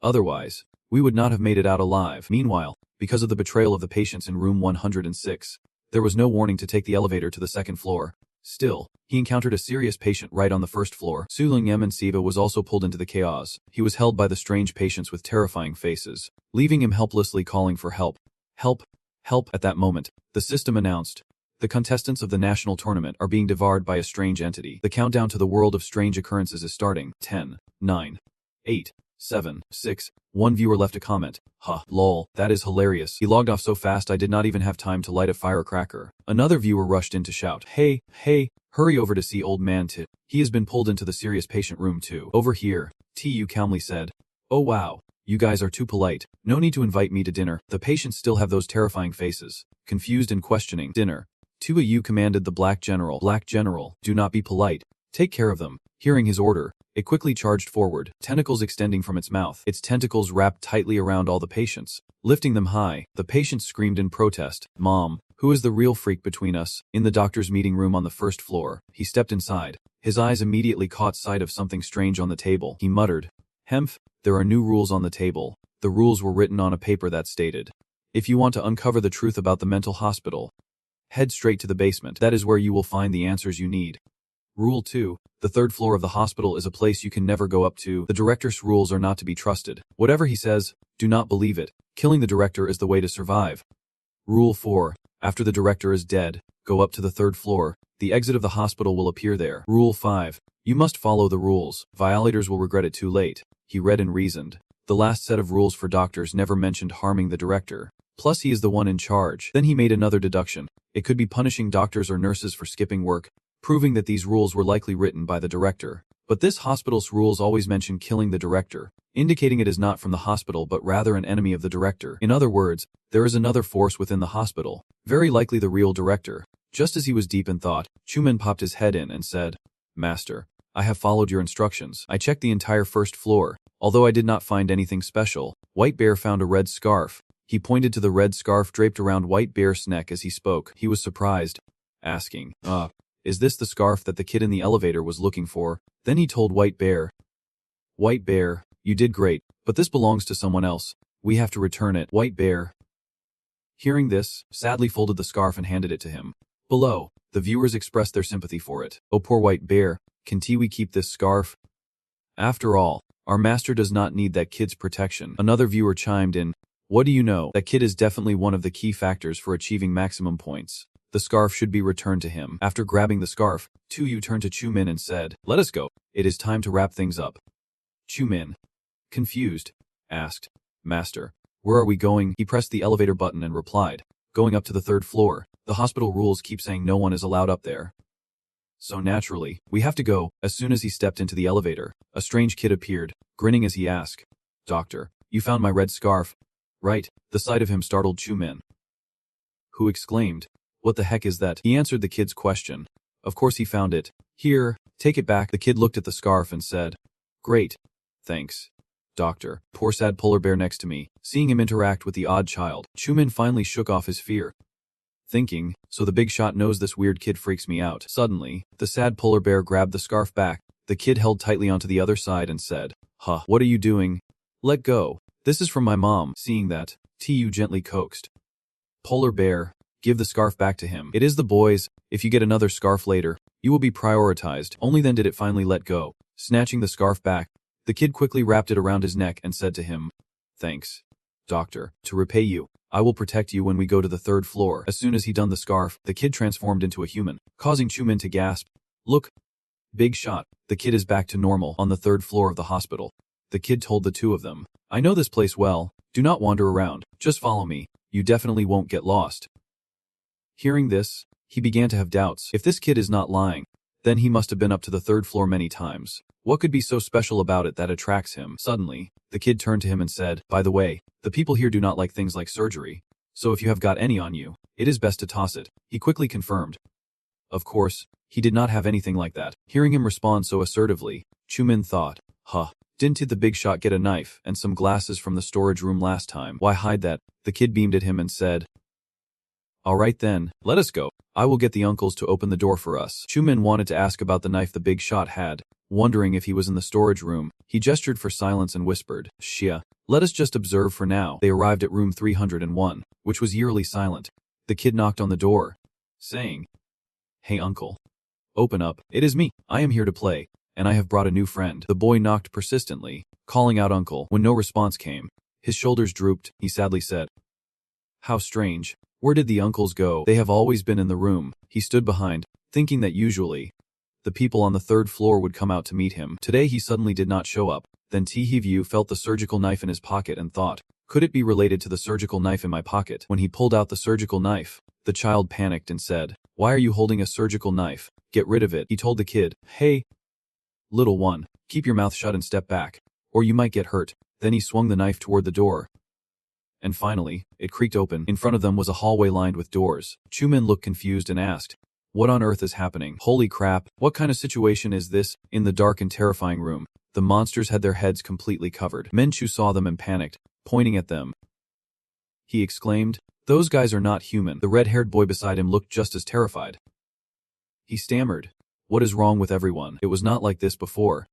[SPEAKER 1] Otherwise, we would not have made it out alive. Meanwhile, because of the betrayal of the patients in room 106, there was no warning to take the elevator to the 2nd floor. Still, he encountered a serious patient right on the 1st floor. Sulingem and Siva was also pulled into the chaos. He was held by the strange patients with terrifying faces, leaving him helplessly calling for help. Help! Help! At that moment, the system announced, "The contestants of the national tournament are being devoured by a strange entity. The countdown to the world of strange occurrences is starting. 10, 9, 8, 7, 6. One viewer left a comment. "Huh, lol, that is hilarious. He logged off so fast I did not even have time to light a firecracker." Another viewer rushed in to shout, Hey, hurry over to see old man Tit. He has been pulled into the serious patient room too." "Over here," Tu calmly said. "Oh wow, you guys are too polite. No need to invite me to dinner." The patients still have those terrifying faces, confused and questioning. "Dinner." Tu commanded the Black General. "Black General, do not be polite. Take care of them." Hearing his order, it quickly charged forward, tentacles extending from its mouth. Its tentacles wrapped tightly around all the patients, lifting them high. The patients screamed in protest. "Mom, who is the real freak between us?" In the doctor's meeting room on the 1st floor, he stepped inside. His eyes immediately caught sight of something strange on the table. He muttered, "Hemph, there are new rules on the table." The rules were written on a paper that stated, "If you want to uncover the truth about the mental hospital, head straight to the basement. That is where you will find the answers you need. Rule 2. The 3rd floor of the hospital is a place you can never go up to. The director's rules are not to be trusted. Whatever he says, do not believe it. Killing the director is the way to survive. Rule 4. After the director is dead, go up to the 3rd floor. The exit of the hospital will appear there. Rule 5. You must follow the rules. Violators will regret it too late." He read and reasoned. The last set of rules for doctors never mentioned harming the director. Plus he is the one in charge. Then he made another deduction. It could be punishing doctors or nurses for skipping work, proving that these rules were likely written by the director. But this hospital's rules always mention killing the director, indicating it is not from the hospital but rather an enemy of the director. In other words, there is another force within the hospital, very likely the real director. Just as he was deep in thought, Chuman popped his head in and said, "Master, I have followed your instructions. I checked the entire 1st floor. Although I did not find anything special, White Bear found a red scarf." He pointed to the red scarf draped around White Bear's neck as he spoke. He was surprised, asking, Is this the scarf that the kid in the elevator was looking for?" Then he told White Bear, "White Bear, you did great, but this belongs to someone else. We have to return it." White Bear, hearing this, sadly folded the scarf and handed it to him. Below, the viewers expressed their sympathy for it. "Oh poor White Bear, can we keep this scarf? After all, our master does not need that kid's protection." Another viewer chimed in, "What do you know? That kid is definitely one of the key factors for achieving maximum points. The scarf should be returned to him." After grabbing the scarf, Tu turned to Chumin and said, "Let us go. It is time to wrap things up." Chumin, confused, asked, "Master, where are we going?" He pressed the elevator button and replied, "Going up to the 3rd floor. The hospital rules keep saying no one is allowed up there. So naturally, we have to go." As soon as he stepped into the elevator, a strange kid appeared, grinning as he asked, "Doctor, you found my red scarf, right?" The sight of him startled Chumin, who exclaimed, "What the heck is that?" He answered the kid's question. Of course he found it. "Here, take it back." The kid looked at the scarf and said, "Great. Thanks, doctor." Poor sad polar bear next to me, seeing him interact with the odd child, Chumin finally shook off his fear, thinking, so the big shot knows this weird kid freaks me out. Suddenly, the sad polar bear grabbed the scarf back. The kid held tightly onto the other side and said, What are you doing? Let go. This is from my mom." Seeing that, Tu gently coaxed, "Polar bear, give the scarf back to him. It is the boy's. If you get another scarf later, you will be prioritized." Only then did it finally let go. Snatching the scarf back, the kid quickly wrapped it around his neck and said to him, "Thanks, doctor. To repay you, I will protect you when we go to the 3rd floor. As soon as he donned the scarf, the kid transformed into a human, causing Chumin to gasp. Look. Big shot. The kid is back to normal on the 3rd floor of the hospital. The kid told the two of them, I know this place well. Do not wander around. Just follow me. You definitely won't get lost. Hearing this, he began to have doubts. If this kid is not lying, then he must have been up to the 3rd floor many times. What could be so special about it that attracts him? Suddenly, the kid turned to him and said, By the way, the people here do not like things like surgery. So if you have got any on you, it is best to toss it. He quickly confirmed. Of course, he did not have anything like that. Hearing him respond so assertively, Chumin thought, didn't the big shot get a knife and some glasses from the storage room last time? Why hide that? The kid beamed at him and said, All right then, let us go. I will get the uncles to open the door for us. Chumin wanted to ask about the knife the big shot had. Wondering if he was in the storage room, he gestured for silence and whispered, Shia, let us just observe for now. They arrived at room 301, which was eerily silent. The kid knocked on the door, saying, Hey uncle. Open up. It is me. I am here to play, and I have brought a new friend. The boy knocked persistently, calling out uncle. When no response came, his shoulders drooped. He sadly said, How strange. Where did the uncles go? They have always been in the room. He stood behind, thinking that usually the people on the 3rd floor would come out to meet him. Today he suddenly did not show up. Then Tihivyu felt the surgical knife in his pocket and thought, could it be related to the surgical knife in my pocket? When he pulled out the surgical knife, the child panicked and said, Why are you holding a surgical knife? Get rid of it. He told the kid, Hey, little one, keep your mouth shut and step back, or you might get hurt. Then he swung the knife toward the door. And finally, it creaked open. In front of them was a hallway lined with doors. Chumin looked confused and asked, What on earth is happening? Holy crap, what kind of situation is this? In the dark and terrifying room, the monsters had their heads completely covered. Menchu saw them and panicked, pointing at them. He exclaimed, Those guys are not human. The red-haired boy beside him looked just as terrified. He stammered, What is wrong with everyone? It was not like this before.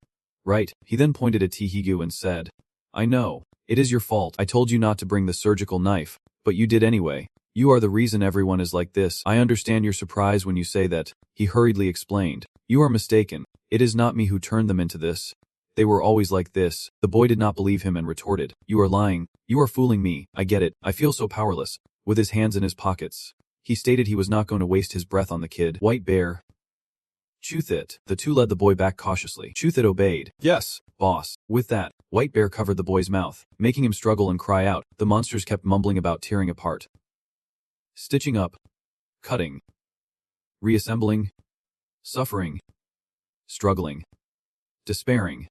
[SPEAKER 1] Right. He then pointed at Tihigu and said, I know. It is your fault. I told you not to bring the surgical knife, but you did anyway. You are the reason everyone is like this. I understand your surprise when you say that, he hurriedly explained. You are mistaken. It is not me who turned them into this. They were always like this. The boy did not believe him and retorted, You are lying. You are fooling me. I get it. I feel so powerless. With his hands in his pockets, he stated he was not going to waste his breath on the kid. White Bear. Chuthit. The two led the boy back cautiously. Chuthit obeyed. Yes, boss. With that, White Bear covered the boy's mouth, making him struggle and cry out. The monsters kept mumbling about tearing apart, stitching up, cutting, reassembling, suffering, struggling, despairing,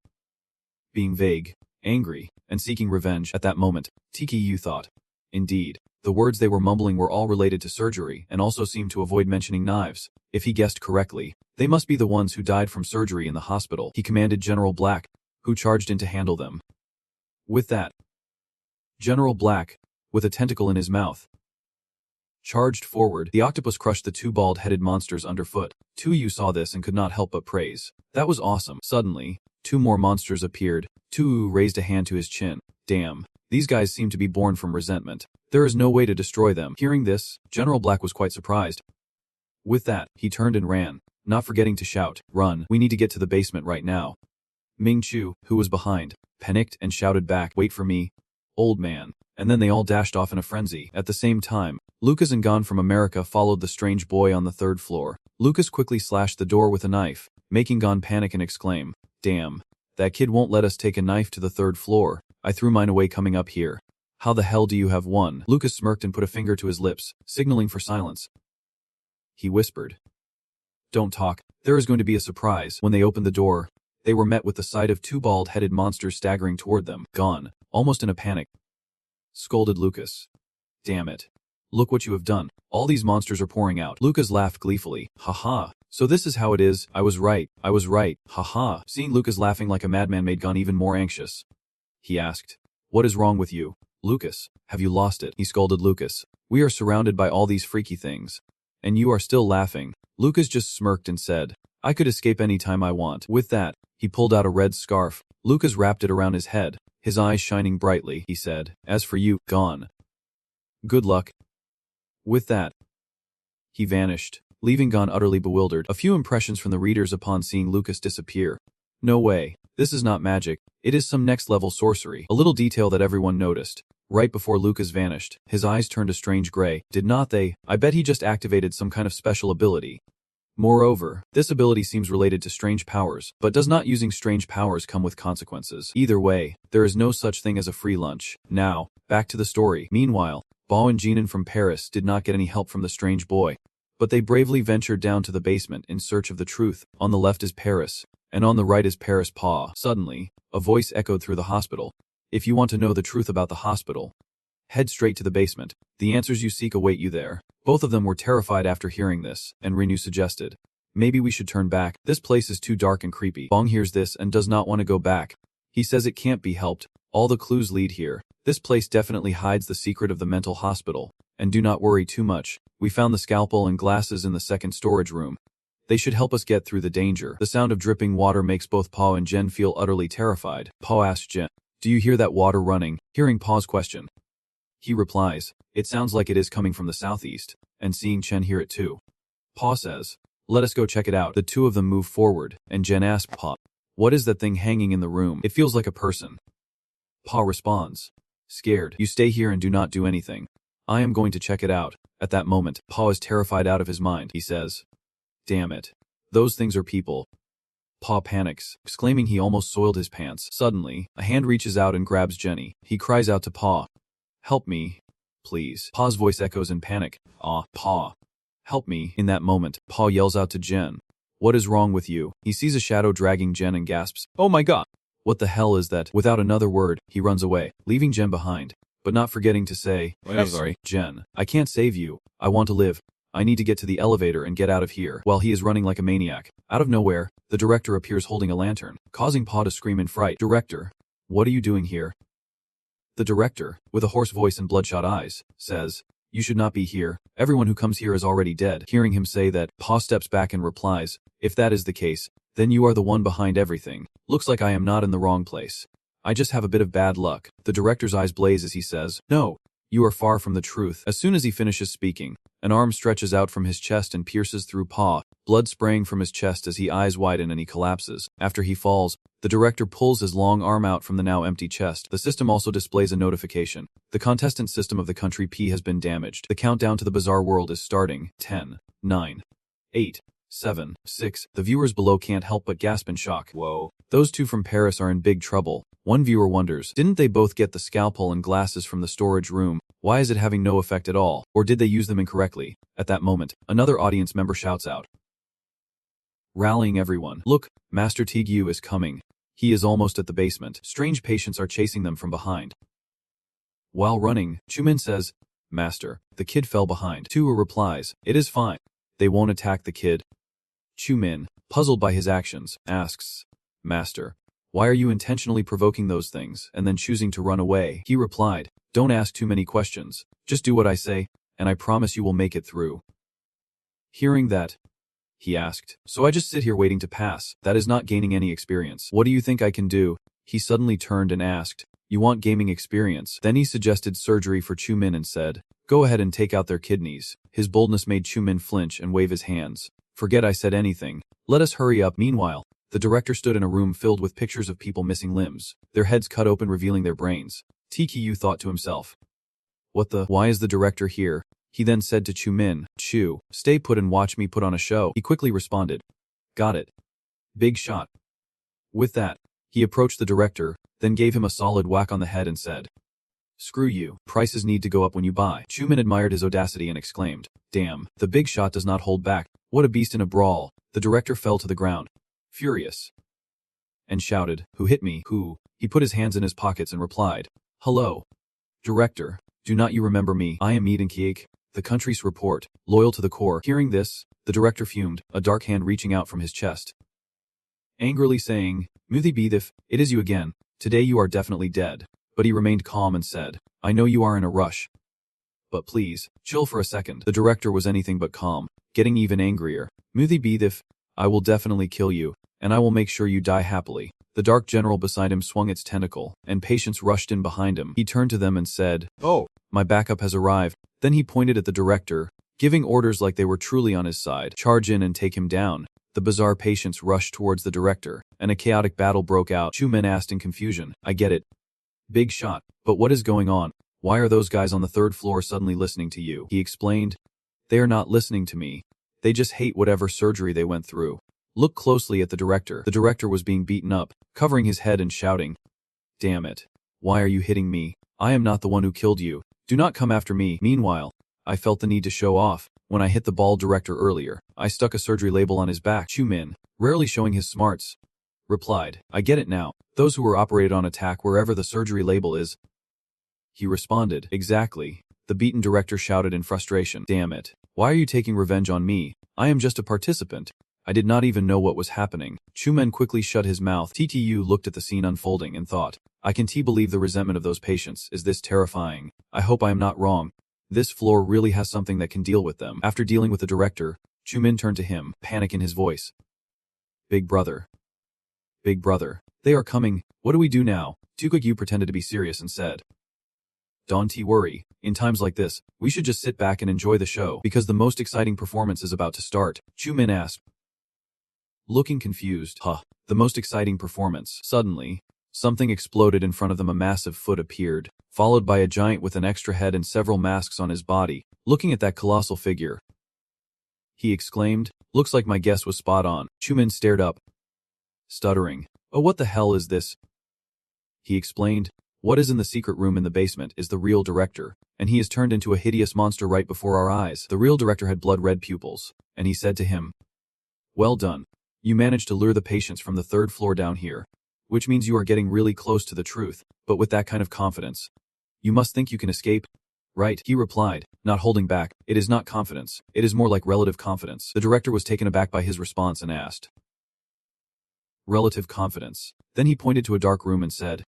[SPEAKER 1] being vague, angry, and seeking revenge. At that moment, Tiki thought. Indeed, the words they were mumbling were all related to surgery and also seemed to avoid mentioning knives. If he guessed correctly, they must be the ones who died from surgery in the hospital. He commanded General Black, who charged in to handle them. With that, General Black, with a tentacle in his mouth, charged forward. The octopus crushed the two bald-headed monsters underfoot. Tuyu saw this and could not help but praise. That was awesome. Suddenly, two more monsters appeared. Tuyu raised a hand to his chin. Damn, these guys seem to be born from resentment. There is no way to destroy them. Hearing this, General Black was quite surprised. With that, he turned and ran, not forgetting to shout, Run, we need to get to the basement right now. Ming Chu, who was behind, panicked and shouted back, Wait for me, old man. And then they all dashed off in a frenzy. At the same time, Lucas and Gon from America followed the strange boy on the 3rd floor. Lucas quickly slashed the door with a knife, making Gon panic and exclaim, Damn, that kid won't let us take a knife to the 3rd floor. I threw mine away coming up here. How the hell do you have one? Lucas smirked and put a finger to his lips, signaling for silence. He whispered, Don't talk. There is going to be a surprise. When they opened the door, they were met with the sight of two bald-headed monsters staggering toward them. Gon, almost in a panic, scolded Lucas. Damn it. Look what you have done. All these monsters are pouring out. Lucas laughed gleefully. Haha. So this is how it is. I was right. Haha. Seeing Lucas laughing like a madman made Gon even more anxious. He asked, What is wrong with you? Lucas, have you lost it? He scolded Lucas. We are surrounded by all these freaky things. And you are still laughing. Lucas just smirked and said, I could escape any time I want. With that, he pulled out a red scarf. Lucas wrapped it around his head, his eyes shining brightly. He said, As for you, Gon, good luck. With that, he vanished, leaving Gon utterly bewildered. A few impressions from the readers upon seeing Lucas disappear. No way. This is not magic. It is some next-level sorcery. A little detail that everyone noticed. Right before Lucas vanished, his eyes turned a strange gray. Did not they? I bet he just activated some kind of special ability. Moreover, this ability seems related to strange powers, but does not using strange powers come with consequences? Either way, there is no such thing as a free lunch. Now, back to the story. Meanwhile, Bao and Jinan from Paris did not get any help from the strange boy, but they bravely ventured down to the basement in search of the truth. On the left is Paris, and on the right is Paris' paw. Suddenly, a voice echoed through the hospital. If you want to know the truth about the hospital, head straight to the basement. The answers you seek await you there. Both of them were terrified after hearing this, and Renu suggested, maybe we should turn back. This place is too dark and creepy. Bong hears this and does not want to go back. He says it can't be helped. All the clues lead here. This place definitely hides the secret of the mental hospital. And do not worry too much. We found the scalpel and glasses in the second storage room. They should help us get through the danger. The sound of dripping water makes both Paw and Jen feel utterly terrified. Paw asks Jen, do you hear that water running? Hearing Paw's question, he replies, it sounds like it is coming from the southeast, and seeing Chen hear it too. Paw says, let us go check it out. The two of them move forward, and Jen asks Paw, what is that thing hanging in the room? It feels like a person. Paw responds, scared, you stay here and do not do anything. I am going to check it out. At that moment, Paw is terrified out of his mind. He says, damn it. Those things are people. Paw panics, exclaiming he almost soiled his pants. Suddenly, a hand reaches out and grabs Jenny. He cries out to Paw, help me, please. Paw's voice echoes in panic. Paw. Help me. In that moment, Paw yells out to Jen, what is wrong with you? He sees a shadow dragging Jen and gasps, oh my god. What the hell is that? Without another word, he runs away, leaving Jen behind, but not forgetting to say, I'm sorry, Jen, I can't save you. I want to live. I need to get to the elevator and get out of here. While he is running like a maniac, out of nowhere, the director appears holding a lantern, causing Paw to scream in fright. Director, what are you doing here? The director, with a hoarse voice and bloodshot eyes, says, you should not be here. Everyone who comes here is already dead. Hearing him say that, Paw steps back and replies, if that is the case, then you are the one behind everything. Looks like I am not in the wrong place. I just have a bit of bad luck. The director's eyes blaze as he says, no, you are far from the truth. As soon as he finishes speaking, an arm stretches out from his chest and pierces through Paw, blood spraying from his chest as his eyes widen and he collapses. After he falls, the director pulls his long arm out from the now empty chest. The system also displays a notification. The contestant system of the country P has been damaged. The countdown to the bizarre world is starting. 10, 9, 8, 7, 6. The viewers below can't help but gasp in shock. Whoa. Those two from Paris are in big trouble. One viewer wonders, didn't they both get the scalpel and glasses from the storage room? Why is it having no effect at all? Or did they use them incorrectly? At that moment, another audience member shouts out, rallying everyone, look, Master Tigyu is coming. He is almost at the basement. Strange patients are chasing them from behind. While running, Chumin says, Master, the kid fell behind. Tua replies, it is fine. They won't attack the kid. Chumin, puzzled by his actions, asks, Master, why are you intentionally provoking those things and then choosing to run away? He replied, don't ask too many questions. Just do what I say, and I promise you will make it through. Hearing that, he asked, so I just sit here waiting to pass. That is not gaining any experience. What do you think I can do? He suddenly turned and asked, you want gaming experience? Then he suggested surgery for Chumin and said, go ahead and take out their kidneys. His boldness made Chumin flinch and wave his hands. Forget I said anything. Let us hurry up. Meanwhile, the director stood in a room filled with pictures of people missing limbs, their heads cut open revealing their brains. TKU thought to himself, why is the director here? He then said to Chumin, Chu, stay put and watch me put on a show. He quickly responded, got it. Big shot. With that, he approached the director, then gave him a solid whack on the head and said, screw you, prices need to go up when you buy. Chumin admired his audacity and exclaimed, damn, the big shot does not hold back. What a beast in a brawl. The director fell to the ground, furious, and shouted, who hit me? Who? He put his hands in his pockets and replied, hello. Director, do not you remember me? I am Eden Kiek, the country's report, loyal to the core. Hearing this, the director fumed, a dark hand reaching out from his chest, angrily saying, Muthi Bithif, it is you again. Today you are definitely dead. But he remained calm and said, I know you are in a rush, but please, chill for a second. The director was anything but calm, getting even angrier. Muthi Bithif, I will definitely kill you, and I will make sure you die happily. The dark general beside him swung its tentacle, and patients rushed in behind him. He turned to them and said, oh, my backup has arrived. Then he pointed at the director, giving orders like they were truly on his side. Charge in and take him down. The bizarre patients rushed towards the director, and a chaotic battle broke out. Chumin asked in confusion, I get it. Big shot, but what is going on? Why are those guys on the third floor suddenly listening to you? He explained. They are not listening to me. They just hate whatever surgery they went through. Look closely at the director. The director was being beaten up, covering his head and shouting, "Damn it. Why are you hitting me? I am not the one who killed you. Do not come after me." Meanwhile, I felt the need to show off. When I hit the bald director earlier, I stuck a surgery label on his back. Chu-min, rarely showing his smarts, replied, "I get it now. Those who were operated on attack wherever the surgery label is." He responded, "Exactly." The beaten director shouted in frustration, "Damn it. Why are you taking revenge on me? I am just a participant. I did not even know what was happening." Chu-min quickly shut his mouth. TTU looked at the scene unfolding and thought, "I can believe the resentment of those patients. Is this terrifying? I hope I am not wrong. This floor really has something that can deal with them." After dealing with the director, Chu-min turned to him, panic in his voice. "Big brother. Big brother. They are coming. What do we do now?" Tukuk-yu pretended to be serious and said, "Don't worry. In times like this, we should just sit back and enjoy the show because the most exciting performance is about to start." Chu-min asked, looking confused. The most exciting performance. Suddenly, something exploded in front of them. A massive foot appeared, followed by a giant with an extra head and several masks on his body. Looking at that colossal figure, he exclaimed, "Looks like my guess was spot on." Chu-min stared up, stuttering. "Oh, what the hell is this?" He explained, "What is in the secret room in the basement is the real director, and he is turned into a hideous monster right before our eyes." The real director had blood-red pupils, and he said to him, "Well done. You managed to lure the patients from the third floor down here, which means you are getting really close to the truth, but with that kind of confidence, you must think you can escape, right?" He replied, not holding back, "It is not confidence, it is more like relative confidence." The director was taken aback by his response and asked, "Relative confidence?" Then he pointed to a dark room and said,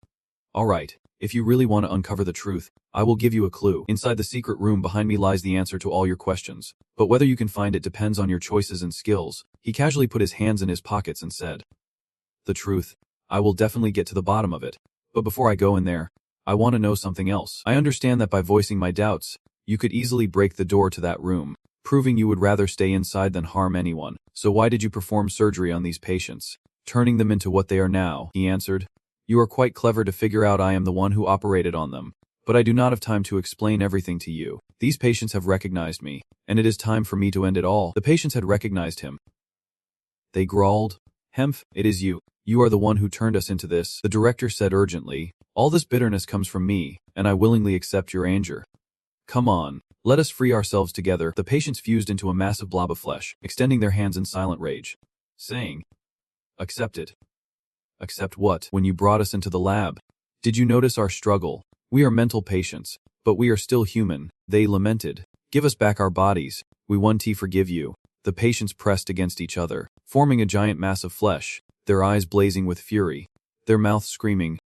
[SPEAKER 1] "All right, if you really want to uncover the truth, I will give you a clue. Inside the secret room behind me lies the answer to all your questions, but whether you can find it depends on your choices and skills." He casually put his hands in his pockets and said, "The truth. I will definitely get to the bottom of it. But before I go in there, I want to know something else. I understand that by voicing my doubts, you could easily break the door to that room, proving you would rather stay inside than harm anyone. So why did you perform surgery on these patients, turning them into what they are now?" He answered, "You are quite clever to figure out I am the one who operated on them, but I do not have time to explain everything to you. These patients have recognized me, and it is time for me to end it all." The patients had recognized him. They growled, "Hemph, it is you. You are the one who turned us into this." The director said urgently, "All this bitterness comes from me, and I willingly accept your anger. Come on, let us free ourselves together." The patients fused into a massive blob of flesh, extending their hands in silent rage, saying, "Accept it." "Accept what? When you brought us into the lab, did you notice our struggle? We are mental patients, but we are still human," they lamented. "Give us back our bodies. We want to forgive you." The patients pressed against each other, forming a giant mass of flesh, their eyes blazing with fury, their mouths screaming,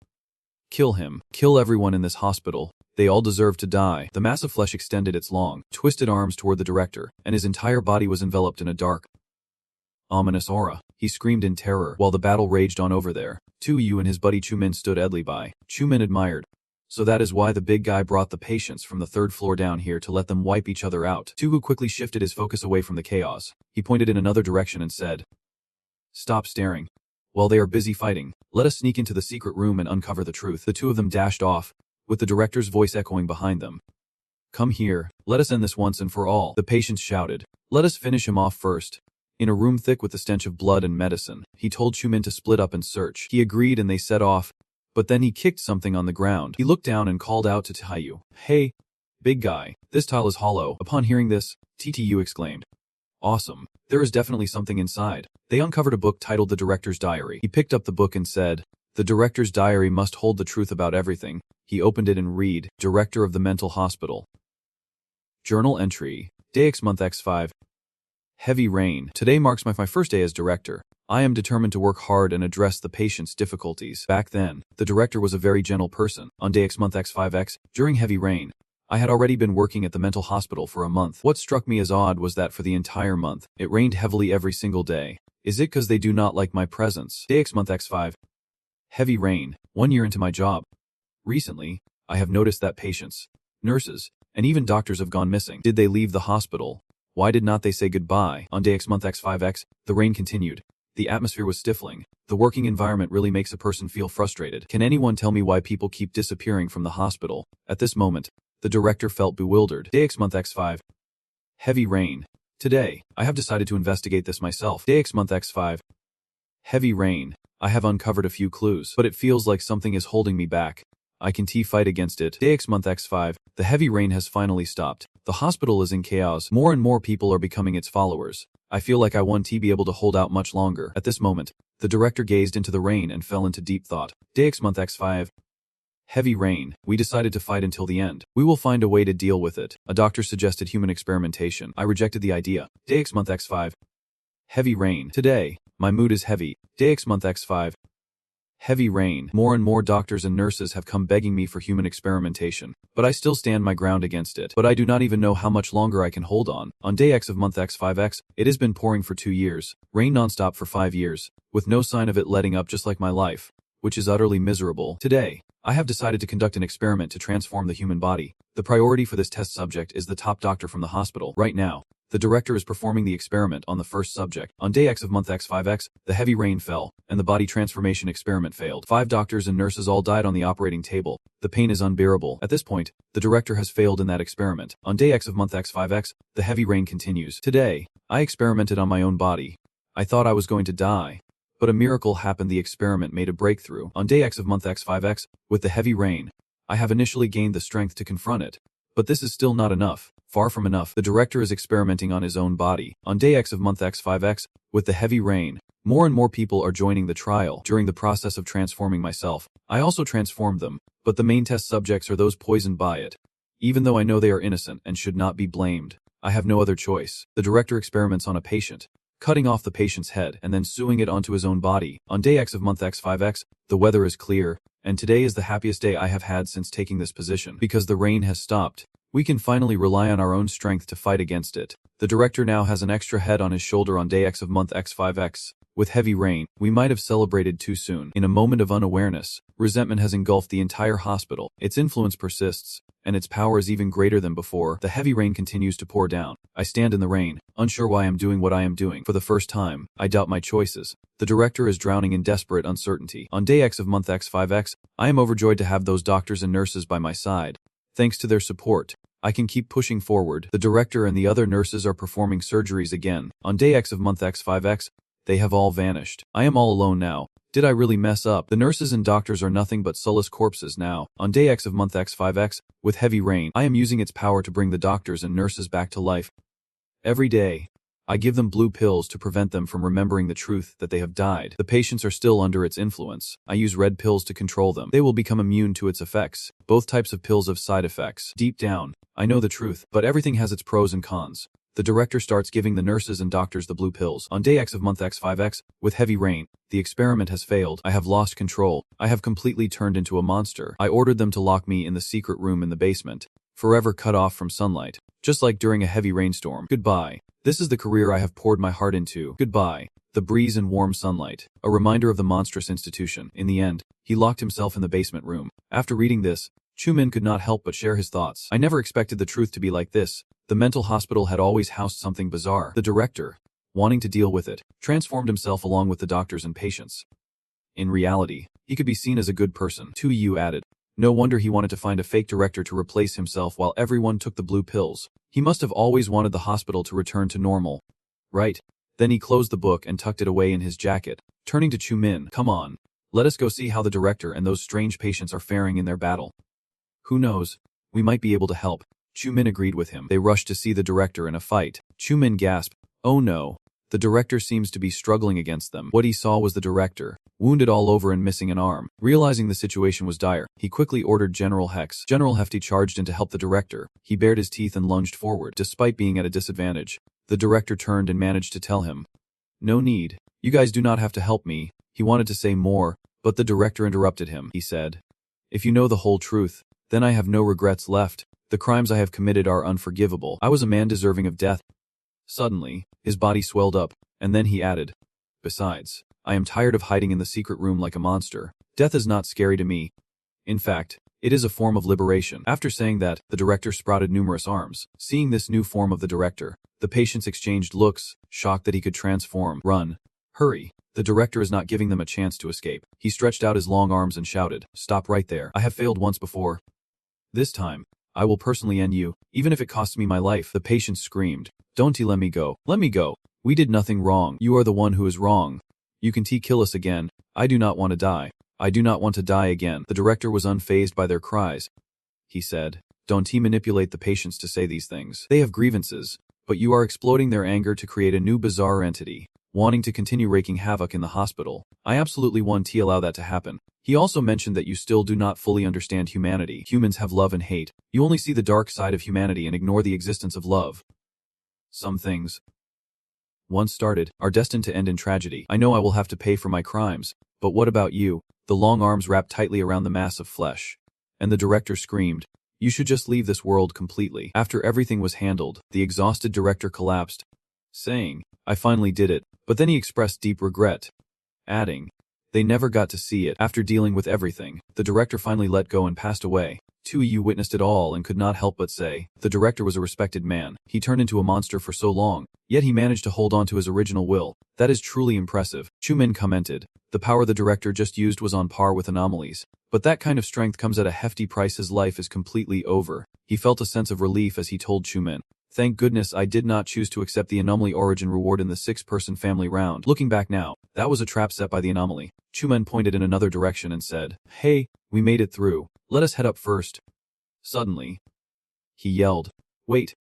[SPEAKER 1] "Kill him. Kill everyone in this hospital. They all deserve to die." The mass of flesh extended its long, twisted arms toward the director, and his entire body was enveloped in a dark, ominous aura. He screamed in terror while the battle raged on over there. Tu-yu and his buddy Chu-min stood idly by. Chu-min admired. "So that is why the big guy brought the patients from the third floor down here to let them wipe each other out." Tu-yu quickly shifted his focus away from the chaos. He pointed in another direction and said, "Stop staring. While they are busy fighting, let us sneak into the secret room and uncover the truth." The two of them dashed off, with the director's voice echoing behind them. "Come here, let us end this once and for all." The patients shouted, "Let us finish him off first." In a room thick with the stench of blood and medicine, he told Chu-min to split up and search. He agreed and they set off, but then he kicked something on the ground. He looked down and called out to Taiyu, "Hey, big guy, this tile is hollow." Upon hearing this, TTU exclaimed, "Awesome, there is definitely something inside." They uncovered a book titled The Director's Diary. He picked up the book and said, "The Director's Diary must hold the truth about everything." He opened it and read, "Director of the Mental Hospital. Journal entry, Day X month X5. Heavy rain. Today marks my first day as director. I am determined to work hard and address the patient's difficulties." Back then, the director was a very gentle person. On Day X month X5X, during heavy rain, I had already been working at the mental hospital for a month. What struck me as odd was that for the entire month, it rained heavily every single day. Is it because they do not like my presence? Day X month X5. Heavy rain. 1 year into my job. Recently, I have noticed that patients, nurses, and even doctors have gone missing. Did they leave the hospital? Why did not they say goodbye? On Day X month X5X, the rain continued. The atmosphere was stifling. The working environment really makes a person feel frustrated. Can anyone tell me why people keep disappearing from the hospital? At this moment, the director felt bewildered. Day X month X5. Heavy rain. Today, I have decided to investigate this myself. Day X month X5. Heavy rain. I have uncovered a few clues, but it feels like something is holding me back. I can fight against it. Day X month X5. The heavy rain has finally stopped. The hospital is in chaos. More and more people are becoming its followers. I feel like I won't be able to hold out much longer. At this moment, the director gazed into the rain and fell into deep thought. Day X month X5. Heavy rain. We decided to fight until the end. We will find a way to deal with it. A doctor suggested human experimentation. I rejected the idea. Day X month X5. Heavy rain. Today, my mood is heavy. Day X month X5. Heavy rain. More and more doctors and nurses have come begging me for human experimentation, but I still stand my ground against it. But I do not even know how much longer I can hold on. On day X of month X5X, it has been pouring for 2 years, rain nonstop for 5 years, with no sign of it letting up, just like my life, which is utterly miserable. Today, I have decided to conduct an experiment to transform the human body. The priority for this test subject is the top doctor from the hospital. Right now, the director is performing the experiment on the first subject. On day X of month X5X, the heavy rain fell, and the body transformation experiment failed. 5 doctors and nurses all died on the operating table. The pain is unbearable. At this point, the director has failed in that experiment. On day X of month X5X, the heavy rain continues. Today, I experimented on my own body. I thought I was going to die, but a miracle happened. The experiment made a breakthrough. On day X of month X5X, with the heavy rain, I have initially gained the strength to confront it. But this is still not enough. Far from enough. The director is experimenting on his own body. On day X of month X5X, with the heavy rain, more and more people are joining the trial. During the process of transforming myself, I also transformed them, but the main test subjects are those poisoned by it. Even though I know they are innocent and should not be blamed, I have no other choice. The director experiments on a patient, cutting off the patient's head and then sewing it onto his own body. On day X of month X5X, the weather is clear, and today is the happiest day I have had since taking this position. Because the rain has stopped, we can finally rely on our own strength to fight against it. The director now has an extra head on his shoulder. On day X of month X5X, with heavy rain, we might have celebrated too soon. In a moment of unawareness, resentment has engulfed the entire hospital. Its influence persists, and its power is even greater than before. The heavy rain continues to pour down. I stand in the rain, unsure why I'm doing what I am doing. For the first time, I doubt my choices. The director is drowning in desperate uncertainty. On day X of month X5X, I am overjoyed to have those doctors and nurses by my side. Thanks to their support, I can keep pushing forward. The director and the other nurses are performing surgeries again. On day X of month X5X, they have all vanished. I am all alone now. Did I really mess up? The nurses and doctors are nothing but soulless corpses now. On day X of month X5X, with heavy rain, I am using its power to bring the doctors and nurses back to life. Every day, I give them blue pills to prevent them from remembering the truth that they have died. The patients are still under its influence. I use red pills to control them. They will become immune to its effects. Both types of pills have side effects. Deep down, I know the truth, but everything has its pros and cons. The director starts giving the nurses and doctors the blue pills. On day X of month X5X, with heavy rain, the experiment has failed. I have lost control. I have completely turned into a monster. I ordered them to lock me in the secret room in the basement, forever cut off from sunlight, just like during a heavy rainstorm. Goodbye. This is the career I have poured my heart into. Goodbye. The breeze and warm sunlight, a reminder of the monstrous institution. In the end, he locked himself in the basement room. After reading this, Chumin could not help but share his thoughts. I never expected the truth to be like this. The mental hospital had always housed something bizarre. The director, wanting to deal with it, transformed himself along with the doctors and patients. In reality, he could be seen as a good person. 2U added. No wonder he wanted to find a fake director to replace himself while everyone took the blue pills. He must have always wanted the hospital to return to normal. Right. Then he closed the book and tucked it away in his jacket, turning to Chumin. Come on. Let us go see how the director and those strange patients are faring in their battle. Who knows? We might be able to help. Chumin agreed with him. They rushed to see the director in a fight. Chumin gasped. Oh no. The director seems to be struggling against them. What he saw was the director, wounded all over and missing an arm. Realizing the situation was dire, he quickly ordered General Hex. General Hefty charged in to help the director. He bared his teeth and lunged forward. Despite being at a disadvantage, the director turned and managed to tell him, "No need. You guys do not have to help me." He wanted to say more, but the director interrupted him. He said, "If you know the whole truth, then I have no regrets left. The crimes I have committed are unforgivable. I was a man deserving of death." Suddenly, his body swelled up, and then he added, "Besides, I am tired of hiding in the secret room like a monster. Death is not scary to me. In fact, it is a form of liberation." After saying that, the director sprouted numerous arms. Seeing this new form of the director, the patients exchanged looks, shocked that he could transform. Run. Hurry. The director is not giving them a chance to escape. He stretched out his long arms and shouted, "Stop right there. I have failed once before. This time, I will personally end you, even if it costs me my life." The patient screamed, "Don't let me go. Let me go. We did nothing wrong. You are the one who is wrong. You can kill us again. I do not want to die. I do not want to die again." The director was unfazed by their cries. He said, "Don't manipulate the patients to say these things. They have grievances, but you are exploiting their anger to create a new bizarre entity, wanting to continue wreaking havoc in the hospital. I absolutely want to allow that to happen." He also mentioned that you still do not fully understand humanity. Humans have love and hate. You only see the dark side of humanity and ignore the existence of love. Some things, once started, are destined to end in tragedy. I know I will have to pay for my crimes, but what about you? The long arms wrapped tightly around the mass of flesh. And the director screamed, "You should just leave this world completely." After everything was handled, the exhausted director collapsed, saying, "I finally did it," but then he expressed deep regret, adding, "They never got to see it." After dealing with everything, the director finally let go and passed away. You witnessed it all and could not help but say, the director was a respected man. He turned into a monster for so long, yet he managed to hold on to his original will. That is truly impressive. Chumin commented, the power the director just used was on par with anomalies. But that kind of strength comes at a hefty price. His life is completely over. He felt a sense of relief as he told Chumin, "Thank goodness I did not choose to accept the anomaly origin reward in the 6-person family round." Looking back now, that was a trap set by the anomaly. Chumin pointed in another direction and said, "Hey, we made it through. Let us head up first." Suddenly, he yelled, "Wait!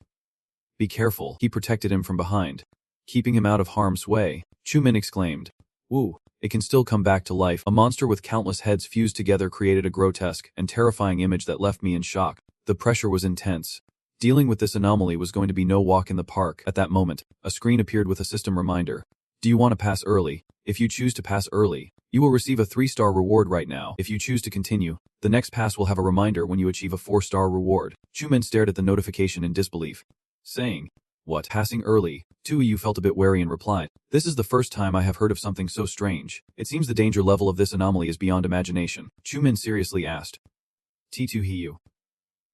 [SPEAKER 1] Be careful." He protected him from behind, keeping him out of harm's way. Chumin exclaimed, "Woo, it can still come back to life." A monster with countless heads fused together created a grotesque and terrifying image that left me in shock. The pressure was intense. Dealing with this anomaly was going to be no walk in the park. At that moment, a screen appeared with a system reminder. "Do you want to pass early? If you choose to pass early, you will receive a 3-star reward right now. If you choose to continue, the next pass will have a reminder when you achieve a 4-star reward." Chumin stared at the notification in disbelief, saying, "What? Passing early?" You felt a bit wary and replied, "This is the first time I have heard of something so strange. It seems the danger level of this anomaly is beyond imagination." Chumin seriously asked, "Ttu,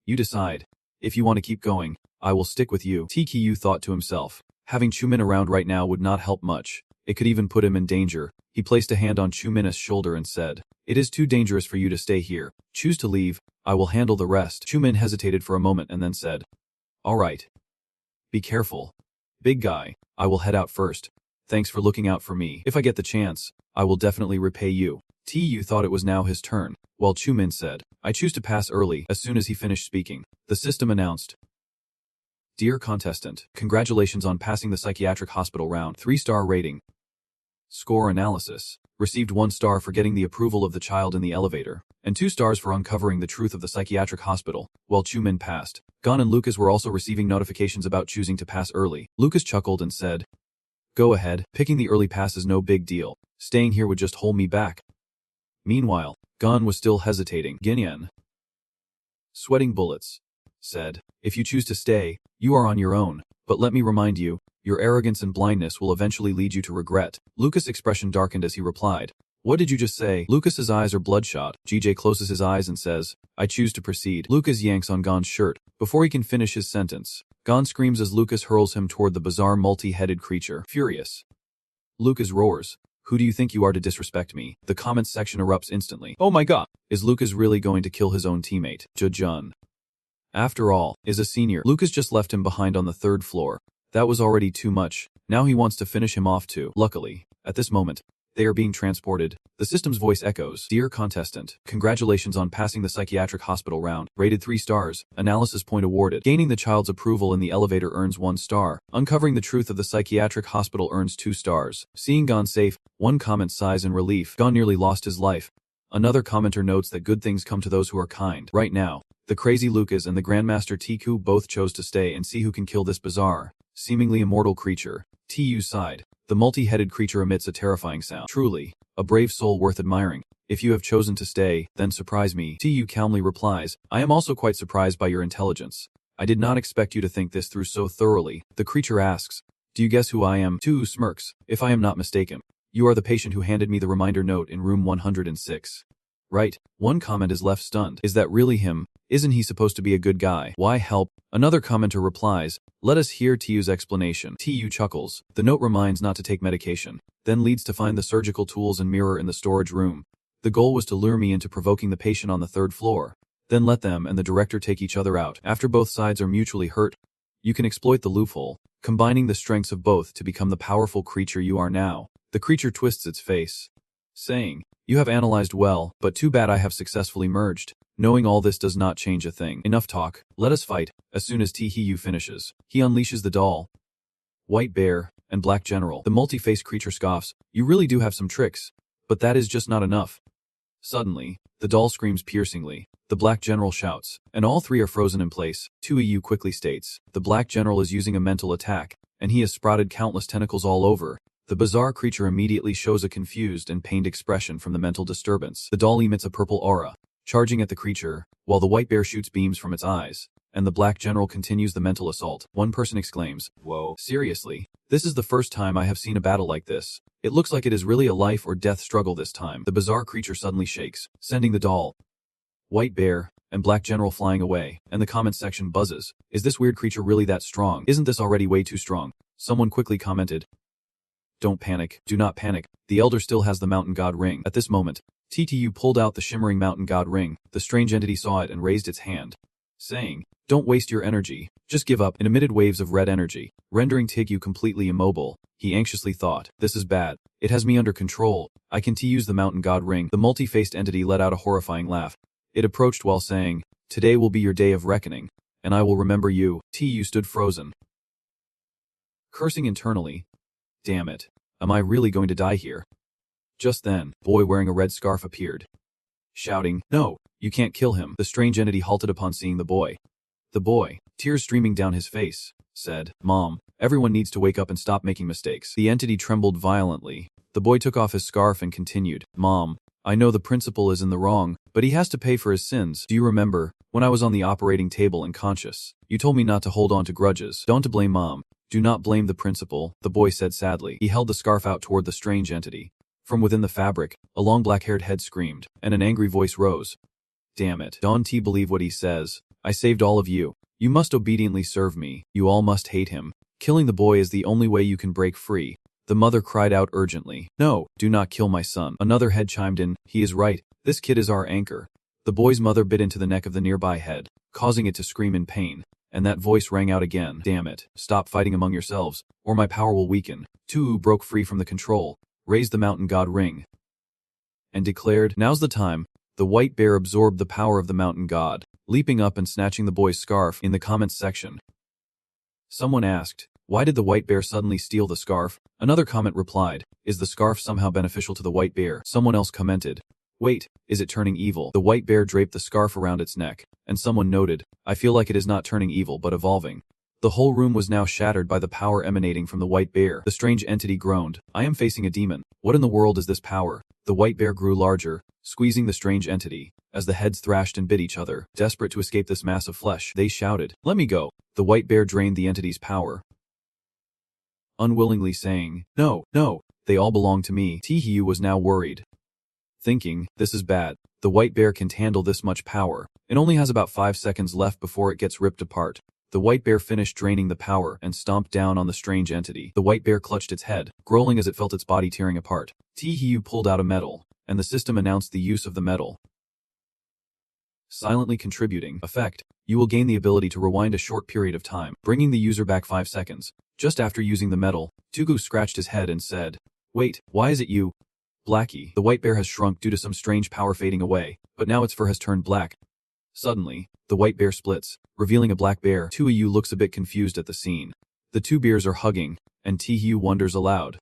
[SPEAKER 1] you decide. If you want to keep going, I will stick with you." Tku thought to himself, having Chumin around right now would not help much. It could even put him in danger. He placed a hand on Chumin's shoulder and said, "It is too dangerous for you to stay here. Choose to leave. I will handle the rest." Chumin hesitated for a moment and then said, "All right. Be careful. Big guy, I will head out first. Thanks for looking out for me. If I get the chance, I will definitely repay you." Tu thought it was now his turn, while Chumin said, "I choose to pass early." As soon as he finished speaking, the system announced, "Dear contestant, congratulations on passing the psychiatric hospital round. 3-star rating. Score analysis. Received 1 star for getting the approval of the child in the elevator, and 2 stars for uncovering the truth of the psychiatric hospital." While Chumin passed, Gon and Lucas were also receiving notifications about choosing to pass early. Lucas chuckled and said, "Go ahead, picking the early pass is no big deal. Staying here would just hold me back." Meanwhile, Gon was still hesitating. Ginyan, sweating bullets, said, "If you choose to stay, you are on your own, but let me remind you, your arrogance and blindness will eventually lead you to regret." Lucas' expression darkened as he replied, "What did you just say?" Lucas's eyes are bloodshot. GJ closes his eyes and says, "I choose to proceed." Lucas yanks on Gon's shirt. Before he can finish his sentence, Gon screams as Lucas hurls him toward the bizarre multi-headed creature. Furious, Lucas roars, "Who do you think you are to disrespect me?" The comments section erupts instantly. Oh my god, is Lucas really going to kill his own teammate? Jun, after all, is a senior. Lucas just left him behind on the 3rd floor. That was already too much. Now he wants to finish him off too. Luckily, at this moment, they are being transported. The system's voice echoes, "Dear contestant, congratulations on passing the psychiatric hospital round. Rated 3 stars. Analysis point awarded. Gaining the child's approval in the elevator earns 1 star. Uncovering the truth of the psychiatric hospital earns 2 stars. Seeing Gon safe, one comment sighs in relief. Gon nearly lost his life." Another commenter notes that good things come to those who are kind. Right now, the crazy Lucas and the Grandmaster Tiku both chose to stay and see who can kill this bizarre, seemingly immortal creature. Tu sighed. The multi-headed creature emits a terrifying sound. Truly, a brave soul worth admiring. If you have chosen to stay, then surprise me. Tu calmly replies, "I am also quite surprised by your intelligence. I did not expect you to think this through so thoroughly." The creature asks, "Do you guess who I am?" Tu smirks, "If I am not mistaken, you are the patient who handed me the reminder note in room 106. Right. One comment is left stunned. Is that really him? Isn't he supposed to be a good guy? Why help? Another commenter replies, let us hear TU's explanation. TU chuckles. The note reminds not to take medication, then leads to find the surgical tools and mirror in the storage room. The goal was to lure me into provoking the patient on the 3rd floor. Then let them and the director take each other out. After both sides are mutually hurt, you can exploit the loophole, combining the strengths of both to become the powerful creature you are now. The creature twists its face, saying, you have analyzed well, but too bad I have successfully merged. Knowing all this does not change a thing. Enough talk, let us fight. As soon as TU finishes, he unleashes the doll, White Bear, and Black General. The multi-faced creature scoffs, you really do have some tricks, but that is just not enough. Suddenly, the doll screams piercingly. The Black General shouts, and all three are frozen in place. TU quickly states, the Black General is using a mental attack, and he has sprouted countless tentacles all over. The bizarre creature immediately shows a confused and pained expression from the mental disturbance. The doll emits a purple aura, charging at the creature, while the White Bear shoots beams from its eyes, and the Black General continues the mental assault. One person exclaims, whoa, seriously? This is the first time I have seen a battle like this. It looks like it is really a life or death struggle this time. The bizarre creature suddenly shakes, sending the doll, White Bear, and Black General flying away, and the comments section buzzes. Is this weird creature really that strong? Isn't this already way too strong? Someone quickly commented, don't panic, do not panic. The Elder still has the Mountain God ring. At this moment, TTU pulled out the shimmering Mountain God ring. The strange entity saw it and raised its hand, saying, don't waste your energy, just give up. It emitted waves of red energy, rendering TTU completely immobile. He anxiously thought, this is bad. It has me under control. I can use the Mountain God ring. The multi-faced entity let out a horrifying laugh. It approached while saying, today will be your day of reckoning, and I will remember you. TU stood frozen, cursing internally. Damn it. Am I really going to die here? Just then, a boy wearing a red scarf appeared, shouting, no, you can't kill him. The strange entity halted upon seeing the boy. The boy, tears streaming down his face, said, Mom, everyone needs to wake up and stop making mistakes. The entity trembled violently. The boy took off his scarf and continued, Mom, I know the principal is in the wrong, but he has to pay for his sins. Do you remember, when I was on the operating table and conscious, you told me not to hold on to grudges. Don't to blame Mom. Do not blame the principal, the boy said sadly. He held the scarf out toward the strange entity. From within the fabric, a long black-haired head screamed, and an angry voice rose. Damn it. Don't believe what he says. I saved all of you. You must obediently serve me. You all must hate him. Killing the boy is the only way you can break free. The mother cried out urgently. No, do not kill my son. Another head chimed in. He is right. This kid is our anchor. The boy's mother bit into the neck of the nearby head, causing it to scream in pain. And that voice rang out again. Damn it. Stop fighting among yourselves, or my power will weaken. Tu broke free from the control, raised the Mountain God ring, and declared, now's the time. The White Bear absorbed the power of the Mountain God, leaping up and snatching the boy's scarf. In the comments section, someone asked, why did the White Bear suddenly steal the scarf? Another comment replied, is the scarf somehow beneficial to the White Bear? Someone else commented, wait, is it turning evil? The White Bear draped the scarf around its neck, and someone noted, I feel like it is not turning evil but evolving. The whole room was now shattered by the power emanating from the White Bear. The strange entity groaned, I am facing a demon. What in the world is this power? The White Bear grew larger, squeezing the strange entity, as the heads thrashed and bit each other. Desperate to escape this mass of flesh, they shouted, let me go. The White Bear drained the entity's power, unwillingly saying, no, no, they all belong to me. TU was now worried, thinking, this is bad. The White Bear can't handle this much power. It only has about 5 seconds left before it gets ripped apart. The White Bear finished draining the power and stomped down on the strange entity. The White Bear clutched its head, growling as it felt its body tearing apart. TU pulled out a medal, and the system announced the use of the medal. Silently contributing effect, you will gain the ability to rewind a short period of time, bringing the user back 5 seconds. Just after using the medal, Tugu scratched his head and said, wait, why is it you? Blackie. The White Bear has shrunk due to some strange power fading away, but now its fur has turned black. Suddenly, the White Bear splits, revealing a black bear. Tu looks a bit confused at the scene. The two bears are hugging, and Tu wonders aloud,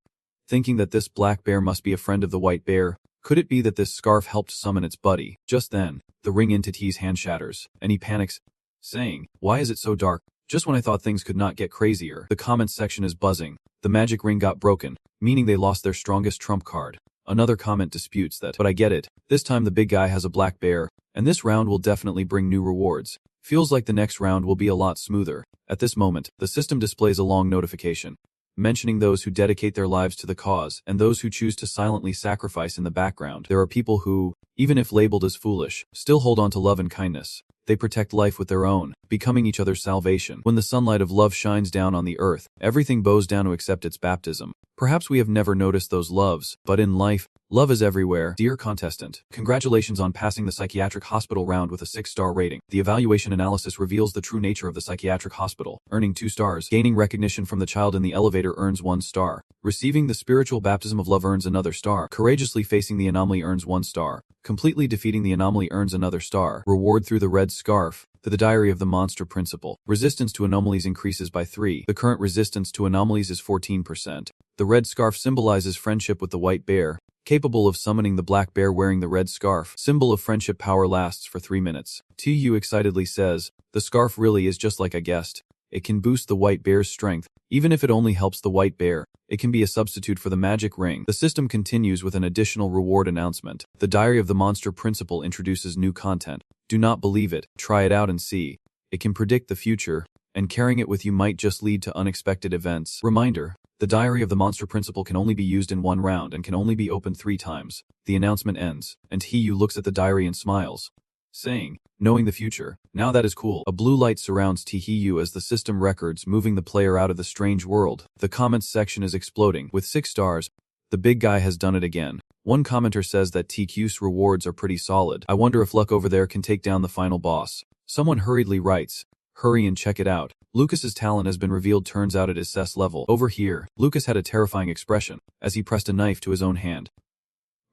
[SPEAKER 1] thinking that this black bear must be a friend of the White Bear. Could it be that this scarf helped summon its buddy? Just then, the ring entity's hand shatters, and he panics, saying, why is it so dark? Just when I thought things could not get crazier. The comments section is buzzing. The magic ring got broken, meaning they lost their strongest trump card. Another comment disputes that, but I get it. This time the big guy has a black bear, and this round will definitely bring new rewards. Feels like the next round will be a lot smoother. At this moment, the system displays a long notification, mentioning those who dedicate their lives to the cause and those who choose to silently sacrifice in the background. There are people who, even if labeled as foolish, still hold on to love and kindness. They protect life with their own, becoming each other's salvation. When the sunlight of love shines down on the earth, everything bows down to accept its baptism. Perhaps we have never noticed those loves, but in life, love is everywhere. Dear contestant, congratulations on passing the psychiatric hospital round with a 6-star rating. The evaluation analysis reveals the true nature of the psychiatric hospital, earning 2 stars. Gaining recognition from the child in the elevator earns 1 star. Receiving the spiritual baptism of love earns another star. Courageously facing the anomaly earns 1 star. Completely defeating the anomaly earns another star. Reward through the red scarf. The Diary of the Monster Principle. Resistance to anomalies increases by 3. The current resistance to anomalies is 14%. The red scarf symbolizes friendship with the white bear, capable of summoning the black bear wearing the red scarf. Symbol of friendship power lasts for 3 minutes. TU excitedly says, the scarf really is just like I guessed. It can boost the white bear's strength, even if it only helps the white bear. It can be a substitute for the magic ring. The system continues with an additional reward announcement. The Diary of the Monster Principle introduces new content. Do not believe it, try it out and see. It can predict the future, and carrying it with you might just lead to unexpected events. Reminder, the Diary of the Monster Principle can only be used in 1 round and can only be opened 3 times. The announcement ends, and Hiyu looks at the diary and smiles, saying, knowing the future, now that is cool. A blue light surrounds Hiyu as the system records, moving the player out of the strange world. The comments section is exploding. With 6 stars, the big guy has done it again. One commenter says that TQ's rewards are pretty solid. I wonder if luck over there can take down the final boss. Someone hurriedly writes, hurry and check it out. Lucas's talent has been revealed, turns out it is SSS level. Over here, Lucas had a terrifying expression as he pressed a knife to his own hand.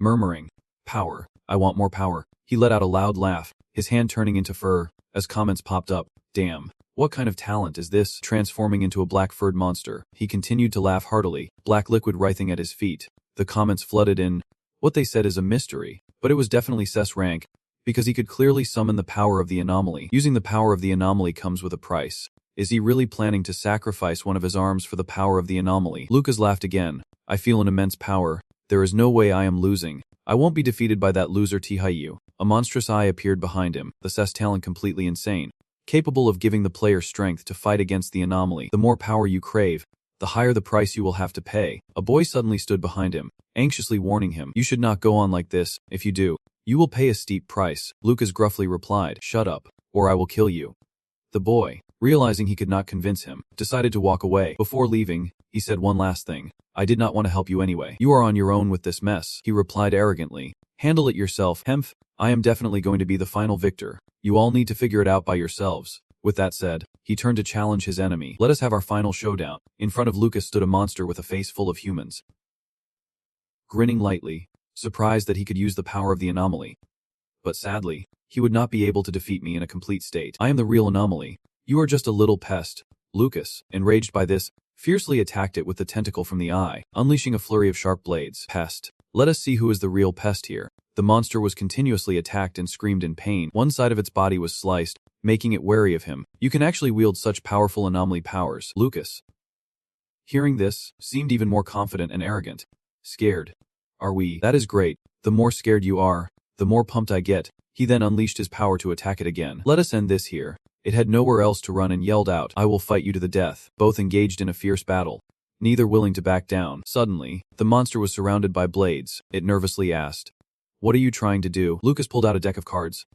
[SPEAKER 1] Murmuring, power, I want more power. He let out a loud laugh, his hand turning into fur, as comments popped up. Damn, what kind of talent is this? Transforming into a black furred monster, he continued to laugh heartily, black liquid writhing at his feet. The comments flooded in. What they said is a mystery, but it was definitely SSS rank, because he could clearly summon the power of the anomaly. Using the power of the anomaly comes with a price. Is he really planning to sacrifice one of his arms for the power of the anomaly? Lucas laughed again. I feel an immense power. There is no way I am losing. I won't be defeated by that loser Tihayu. A monstrous eye appeared behind him, the SSS talent completely insane, capable of giving the player strength to fight against the anomaly. The more power you crave, the higher the price you will have to pay. A boy suddenly stood behind him, anxiously warning him, you should not go on like this. If you do, you will pay a steep price. Lucas gruffly replied, shut up, or I will kill you. The boy, realizing he could not convince him, decided to walk away. Before leaving, he said one last thing. I did not want to help you anyway. You are on your own with this mess, he replied arrogantly. Handle it yourself, Hemph. I am definitely going to be the final victor. You all need to figure it out by yourselves. With that said, he turned to challenge his enemy. Let us have our final showdown. In front of Lucas stood a monster with a face full of humans, grinning lightly, surprised that he could use the power of the anomaly. But sadly, he would not be able to defeat me in a complete state. I am the real anomaly. You are just a little pest. Lucas, enraged by this, fiercely attacked it with the tentacle from the eye, unleashing a flurry of sharp blades. Pest. Let us see who is the real pest here. The monster was continuously attacked and screamed in pain. One side of its body was sliced, making it wary of him. You can actually wield such powerful anomaly powers. Lucas, hearing this, seemed even more confident and arrogant. Scared. Are we? That is great. The more scared you are, the more pumped I get. He then unleashed his power to attack it again. Let us end this here. It had nowhere else to run and yelled out, I will fight you to the death. Both engaged in a fierce battle, neither willing to back down. Suddenly, the monster was surrounded by blades. It nervously asked, what are you trying to do? Lucas pulled out a deck of cards,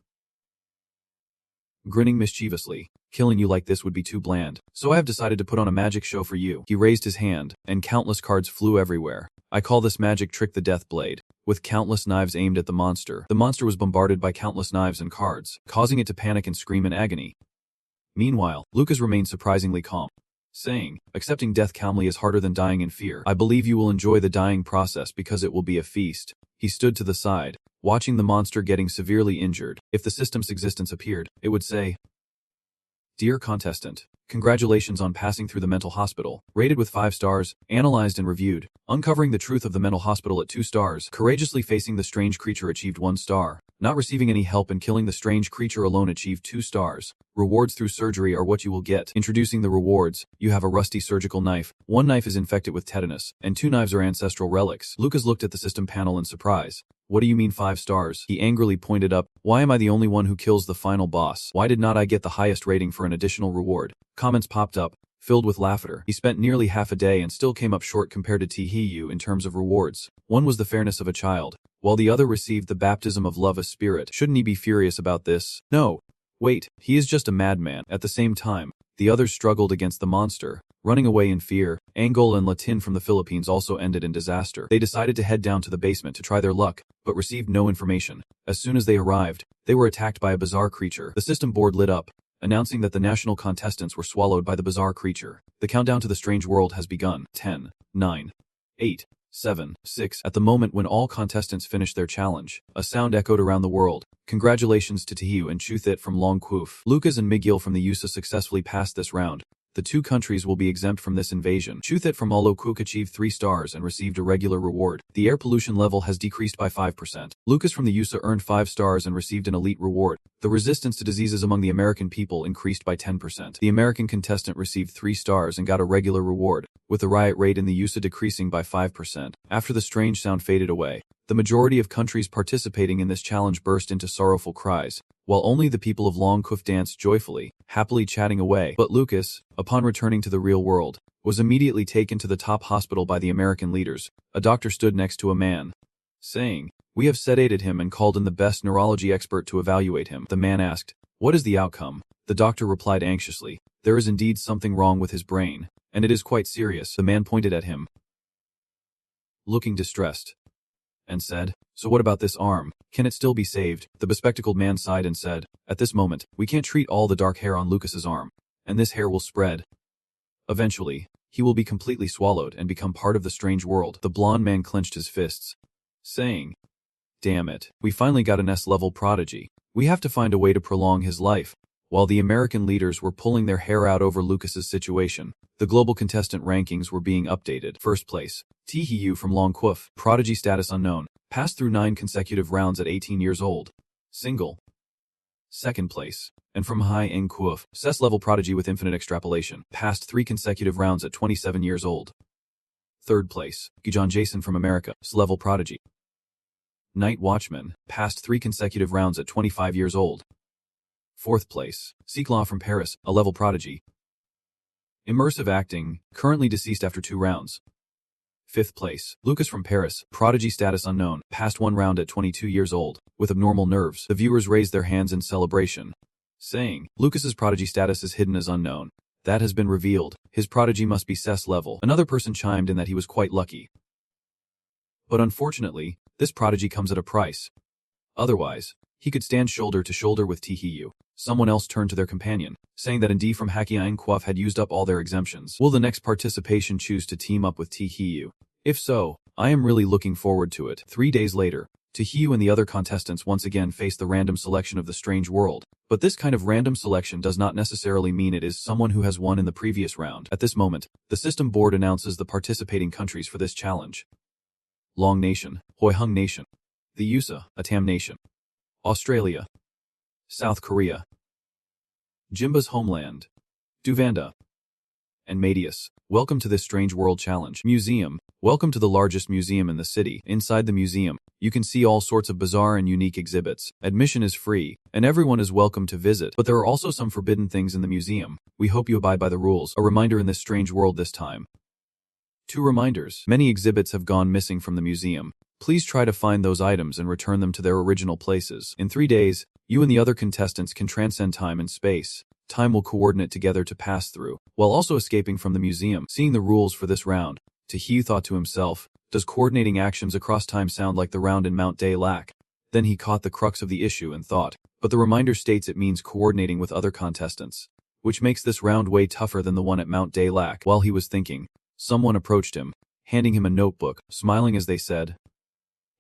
[SPEAKER 1] grinning mischievously. Killing you like this would be too bland, so I have decided to put on a magic show for you. He raised his hand, and countless cards flew everywhere. I call this magic trick the Death Blade. With countless knives aimed at the monster was bombarded by countless knives and cards, causing it to panic and scream in agony. Meanwhile, Lucas remained surprisingly calm, saying, accepting death calmly is harder than dying in fear. I believe you will enjoy the dying process because it will be a feast. He stood to the side, watching the monster getting severely injured. If the system's existence appeared, it would say, Dear contestant, congratulations on passing through the mental hospital. Rated with 5 stars, analyzed and reviewed. Uncovering the truth of the mental hospital at 2 stars. Courageously facing the strange creature achieved 1 star. Not receiving any help and killing the strange creature alone achieved 2 stars. Rewards through surgery are what you will get. Introducing the rewards, you have a rusty surgical knife. 1 knife is infected with tetanus, and 2 knives are ancestral relics. Lucas looked at the system panel in surprise. What do you mean 5 stars? He angrily pointed up. Why am I the only one who kills the final boss? Why did not I get the highest rating for an additional reward? Comments popped up, filled with laughter. He spent nearly half a day and still came up short compared to Tihiyu in terms of rewards. One was the fairness of a child, while the other received the baptism of love as spirit. Shouldn't he be furious about this? No. Wait, he is just a madman. At the same time, the others struggled against the monster, running away in fear. Angola and Latin from the Philippines also ended in disaster. They decided to head down to the basement to try their luck, but received no information. As soon as they arrived, they were attacked by a bizarre creature. The system board lit up, announcing that the national contestants were swallowed by the bizarre creature. The countdown to the strange world has begun. 10, 9, 8, 7, 6. At the moment when all contestants finished their challenge, a sound echoed around the world. Congratulations to Tihiu and Chuthit from Longquouf. Lucas and Miguel from the USA successfully passed this round. The two countries will be exempt from this invasion. Chuthit from Aloquouk achieved 3 stars and received a regular reward. The air pollution level has decreased by 5%. Lucas from the USA earned 5 stars and received an elite reward. The resistance to diseases among the American people increased by 10%. The American contestant received 3 stars and got a regular reward, with the riot rate in the USA decreasing by 5%. After the strange sound faded away, the majority of countries participating in this challenge burst into sorrowful cries, while only the people of Longquouf danced joyfully, happily chatting away. But Lucas, upon returning to the real world, was immediately taken to the top hospital by the American leaders. A doctor stood next to a man, saying, "We have sedated him and called in the best neurology expert to evaluate him." The man asked, "What is the outcome?" The doctor replied anxiously, "There is indeed something wrong with his brain, and it is quite serious." The man pointed at him, looking distressed, and said, "So what about this arm? Can it still be saved?" The bespectacled man sighed and said, "At this moment, we can't treat all the dark hair on Lucas's arm, and this hair will spread. Eventually, he will be completely swallowed and become part of the strange world." The blonde man clenched his fists, saying, "Damn it, we finally got an S-level prodigy. We have to find a way to prolong his life." While the American leaders were pulling their hair out over Lucas's situation, the global contestant rankings were being updated. First place, Tihiu from Longquouf, prodigy status unknown, passed through 9 consecutive rounds at 18 years old. Single. Second place, and from Hai Ng Quouf, SSS level prodigy with infinite extrapolation, passed 3 consecutive rounds at 27 years old. Third place, Gijon Jason from America, S level prodigy. Night Watchman, passed 3 consecutive rounds at 25 years old. Fourth place, Sikla from Paris, a level prodigy. Immersive acting, currently deceased after 2 rounds. Fifth place, Lucas from Paris, prodigy status unknown, passed 1 round at 22 years old, with abnormal nerves. The viewers raised their hands in celebration, saying, "Lucas's prodigy status is hidden as unknown. That has been revealed. His prodigy must be SSS level." Another person chimed in that he was quite lucky. But unfortunately, this prodigy comes at a price. Otherwise, he could stand shoulder to shoulder with Tihiu. Someone else turned to their companion, saying that Ndi from Hakiang Quof had used up all their exemptions. Will the next participation choose to team up with Tihiu? If so, I am really looking forward to it. 3 days later, Tihiu and the other contestants once again faced the random selection of the strange world. But this kind of random selection does not necessarily mean it is someone who has won in the previous round. At this moment, the system board announces the participating countries for this challenge. Long Nation, Hoi Hung Nation, the USA, Atam Nation, Australia, South Korea, Jimba's homeland, Duvanda, and Madius. Welcome to this Strange World Challenge. Museum. Welcome to the largest museum in the city. Inside the museum, you can see all sorts of bizarre and unique exhibits. Admission is free, and everyone is welcome to visit. But there are also some forbidden things in the museum. We hope you abide by the rules. A reminder in this strange world this time. 2 reminders. Many exhibits have gone missing from the museum. Please try to find those items and return them to their original places. In 3 days, you and the other contestants can transcend time and space. Time will coordinate together to pass through, while also escaping from the museum. Seeing the rules for this round, Tihiu thought to himself, does coordinating actions across time sound like the round in Mount Zux? Then he caught the crux of the issue and thought, but the reminder states it means coordinating with other contestants, which makes this round way tougher than the one at Mount Zux. While he was thinking, someone approached him, handing him a notebook, smiling as they said,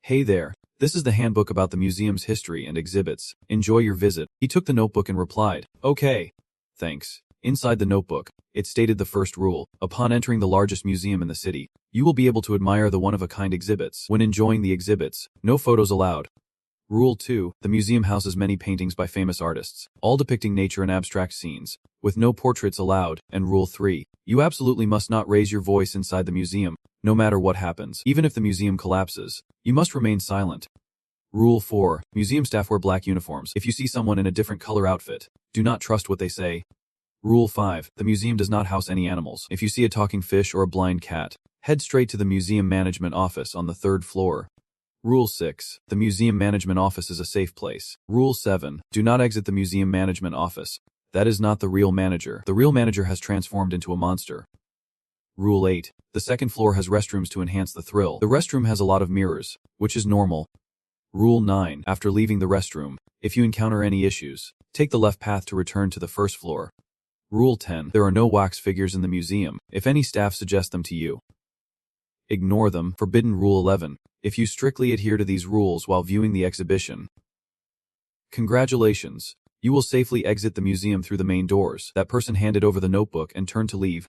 [SPEAKER 1] "Hey there, this is the handbook about the museum's history and exhibits. Enjoy your visit." He took the notebook and replied, "Okay, thanks." Inside the notebook, it stated the first rule: upon entering the largest museum in the city, you will be able to admire the one-of-a-kind exhibits. When enjoying the exhibits, no photos allowed. Rule 2, the museum houses many paintings by famous artists, all depicting nature and abstract scenes, with no portraits allowed. And Rule 3, you absolutely must not raise your voice inside the museum, no matter what happens. Even if the museum collapses, you must remain silent. Rule 4, museum staff wear black uniforms. If you see someone in a different color outfit, do not trust what they say. Rule 5, the museum does not house any animals. If you see a talking fish or a blind cat, head straight to the museum management office on the 3rd floor. Rule 6. The museum management office is a safe place. Rule 7. Do not exit the museum management office. That is not the real manager. The real manager has transformed into a monster. Rule 8. The second floor has restrooms to enhance the thrill. The restroom has a lot of mirrors, which is normal. Rule 9. After leaving the restroom, if you encounter any issues, take the left path to return to the first floor. Rule 10. There are no wax figures in the museum. If any staff suggest them to you, ignore them. Forbidden Rule 11. If you strictly adhere to these rules while viewing the exhibition, congratulations. You will safely exit the museum through the main doors. That person handed over the notebook and turned to leave.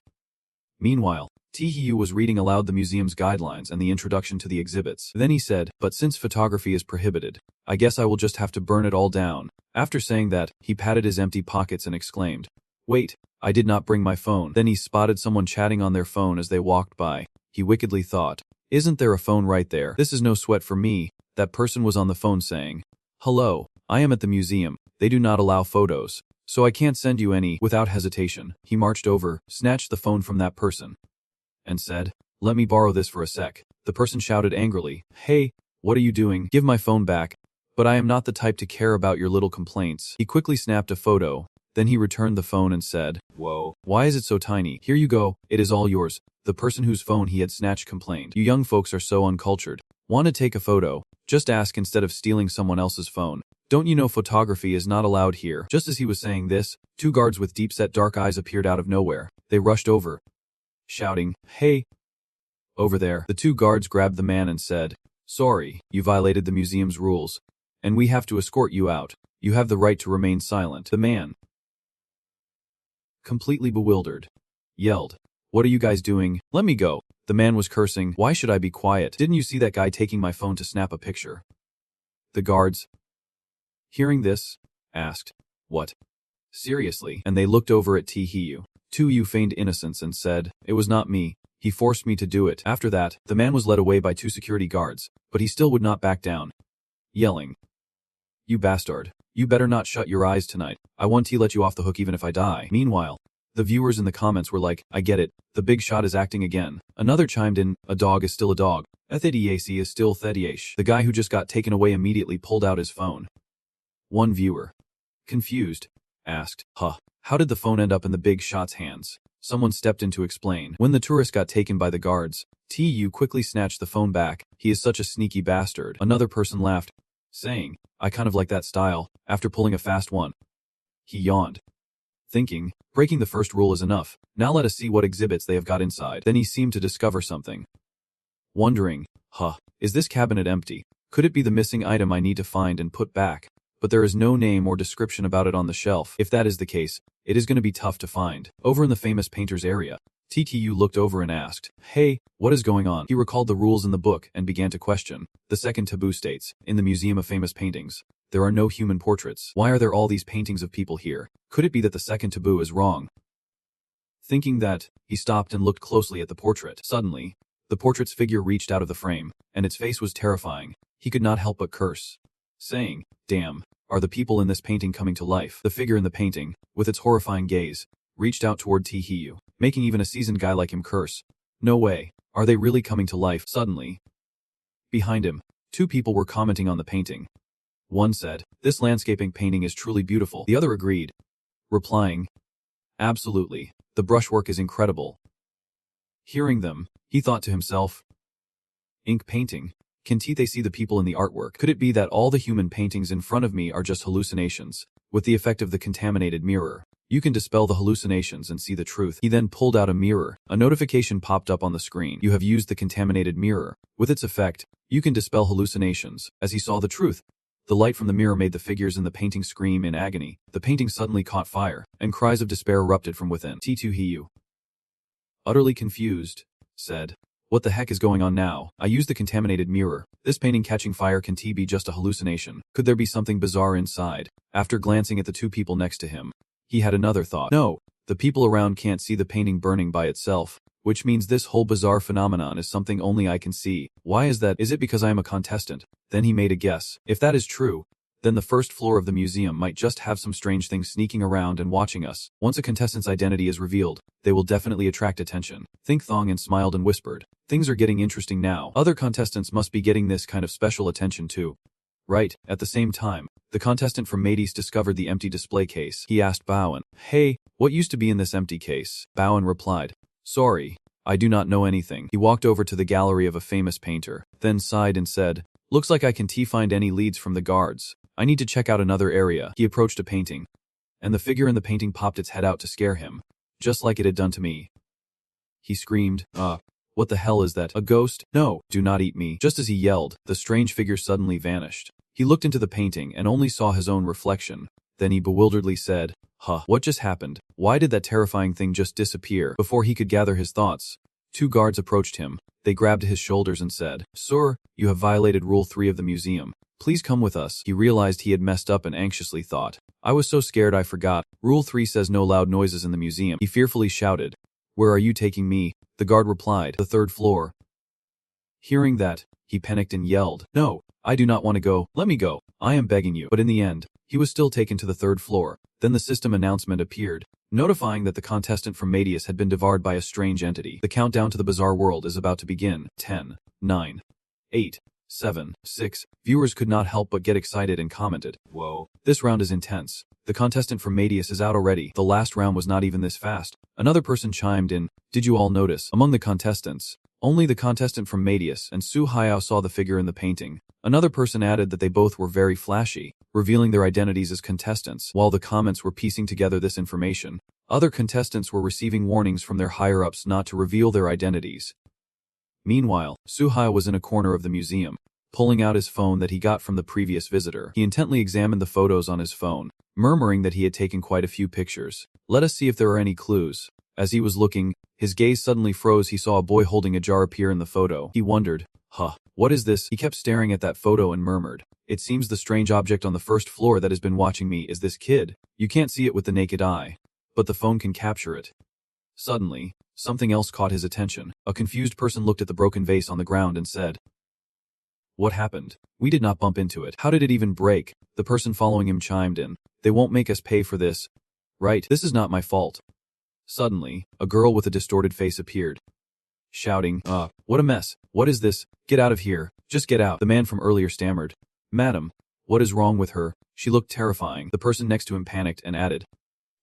[SPEAKER 1] Meanwhile, Tae-hee was reading aloud the museum's guidelines and the introduction to the exhibits. Then he said, but since photography is prohibited, I guess I will just have to burn it all down. After saying that, he patted his empty pockets and exclaimed, wait, I did not bring my phone. Then he spotted someone chatting on their phone as they walked by. He wickedly thought, isn't there a phone right there? This is no sweat for me. That person was on the phone saying, hello, I am at the museum. They do not allow photos, so I can't send you any. Without hesitation, he marched over, snatched the phone from that person, and said, let me borrow this for a sec. The person shouted angrily, hey, what are you doing? Give my phone back. But I am not the type to care about your little complaints. He quickly snapped a photo. Then he returned the phone and said, whoa, why is it so tiny? Here you go, it is all yours. The person whose phone he had snatched complained, you young folks are so uncultured. Want to take a photo? Just ask instead of stealing someone else's phone. Don't you know photography is not allowed here? Just as he was saying this, two guards with deep-set dark eyes appeared out of nowhere. They rushed over, shouting, hey, over there. The two guards grabbed the man and said, sorry, you violated the museum's rules, and we have to escort you out. You have the right to remain silent. The man, completely bewildered, yelled, what are you guys doing? Let me go. The man was cursing, why should I be quiet? Didn't you see that guy taking my phone to snap a picture? The guards, hearing this, asked, what? Seriously? And they looked over at Tae-hee. Tae-hee feigned innocence and said, it was not me. He forced me to do it. After that, the man was led away by two security guards, but he still would not back down, yelling, you bastard. You better not shut your eyes tonight. I want to let you off the hook even if I die. Meanwhile, the viewers in the comments were like, I get it. The big shot is acting again. Another chimed in, a dog is still a dog. Ethediac is still Thediac. The guy who just got taken away immediately pulled out his phone. One viewer, confused, asked, how did the phone end up in the big shot's hands? Someone stepped in to explain. When the tourist got taken by the guards, Tae-hee quickly snatched the phone back. He is such a sneaky bastard. Another person laughed, saying, I kind of like that style. After pulling a fast one, he yawned, thinking, breaking the first rule is enough. Now let us see what exhibits they have got inside. Then he seemed to discover something. Wondering, is this cabinet empty? Could it be the missing item I need to find and put back? But there is no name or description about it on the shelf. If that is the case, it is going to be tough to find. Over in the famous painter's area, Tae-hee looked over and asked, hey, what is going on? He recalled the rules in the book and began to question. The second taboo states, in the Museum of Famous Paintings, there are no human portraits. Why are there all these paintings of people here? Could it be that the second taboo is wrong? Thinking that, he stopped and looked closely at the portrait. Suddenly, the portrait's figure reached out of the frame, and its face was terrifying. He could not help but curse, saying, damn, are the people in this painting coming to life? The figure in the painting, with its horrifying gaze, reached out toward Tae-hee, making even a seasoned guy like him curse. No way, are they really coming to life? Suddenly, behind him, two people were commenting on the painting. One said, this landscaping painting is truly beautiful. The other agreed, replying, absolutely, the brushwork is incredible. Hearing them, he thought to himself, ink painting. Can they see the people in the artwork? Could it be that all the human paintings in front of me are just hallucinations? With the effect of the contaminated mirror, you can dispel the hallucinations and see the truth. He then pulled out a mirror. A notification popped up on the screen. You have used the contaminated mirror. With its effect, you can dispel hallucinations. As he saw the truth, the light from the mirror made the figures in the painting scream in agony. The painting suddenly caught fire, and cries of despair erupted from within. Tae-hee, utterly confused, said, what the heck is going on now? I used the contaminated mirror. This painting catching fire can be just a hallucination. Could there be something bizarre inside? After glancing at the two people next to him, he had another thought. No, the people around can't see the painting burning by itself, which means this whole bizarre phenomenon is something only I can see. Why is that? Is it because I am a contestant? Then he made a guess. If that is true, then the first floor of the museum might just have some strange things sneaking around and watching us. Once a contestant's identity is revealed, they will definitely attract attention. Think Thong and smiled and whispered, "Things are getting interesting now. Other contestants must be getting this kind of special attention too." Right, at the same time, the contestant from Medes discovered the empty display case. He asked Bowen, "Hey, what used to be in this empty case?" Bowen replied, "Sorry, I do not know anything." He walked over to the gallery of a famous painter, then sighed and said, "Looks like I can't find any leads from the guards. I need to check out another area." He approached a painting, and the figure in the painting popped its head out to scare him, just like it had done to me. He screamed, "What the hell is that? A ghost? No, do not eat me." Just as he yelled, the strange figure suddenly vanished. He looked into the painting and only saw his own reflection. Then he bewilderedly said, What just happened? Why did that terrifying thing just disappear?" Before he could gather his thoughts, 2 guards approached him. They grabbed his shoulders and said, "Sir, you have violated Rule 3 of the museum. Please come with us." He realized he had messed up and anxiously thought, "I was so scared I forgot. Rule 3 says no loud noises in the museum." He fearfully shouted, "Where are you taking me?" The guard replied, "The 3rd floor." Hearing that, he panicked and yelled, "No, I do not want to go. Let me go. I am begging you." But in the end, he was still taken to the 3rd floor. Then the system announcement appeared, notifying that the contestant from Medes had been devoured by a strange entity. The countdown to the bizarre world is about to begin. 10, 9, 8, 7, 6. Viewers could not help but get excited and commented, "Whoa, this round is intense. The contestant from Medes is out already. The last round was not even this fast." Another person chimed in, "Did you all notice? Among the contestants, only the contestant from Medes and Su Hayao saw the figure in the painting." Another person added that they both were very flashy, revealing their identities as contestants. While the comments were piecing together this information, other contestants were receiving warnings from their higher-ups not to reveal their identities. Meanwhile, Su Hayao was in a corner of the museum, pulling out his phone that he got from the previous visitor. He intently examined the photos on his phone, murmuring that he had taken quite a few pictures. "Let us see if there are any clues." As he was looking, his gaze suddenly froze. He saw a boy holding a jar appear in the photo. He wondered, what is this?" He kept staring at that photo and murmured, "It seems the strange object on the 1st floor that has been watching me is this kid. You can't see it with the naked eye, but the phone can capture it." Suddenly, something else caught his attention. A confused person looked at the broken vase on the ground and said, "What happened? We did not bump into it. How did it even break?" The person following him chimed in, "They won't make us pay for this. Right? This is not my fault." Suddenly, a girl with a distorted face appeared, shouting, "What a mess. What is this? Get out of here. Just get out." The man from earlier stammered, "Madam, what is wrong with her? She looked terrifying." The person next to him panicked and added,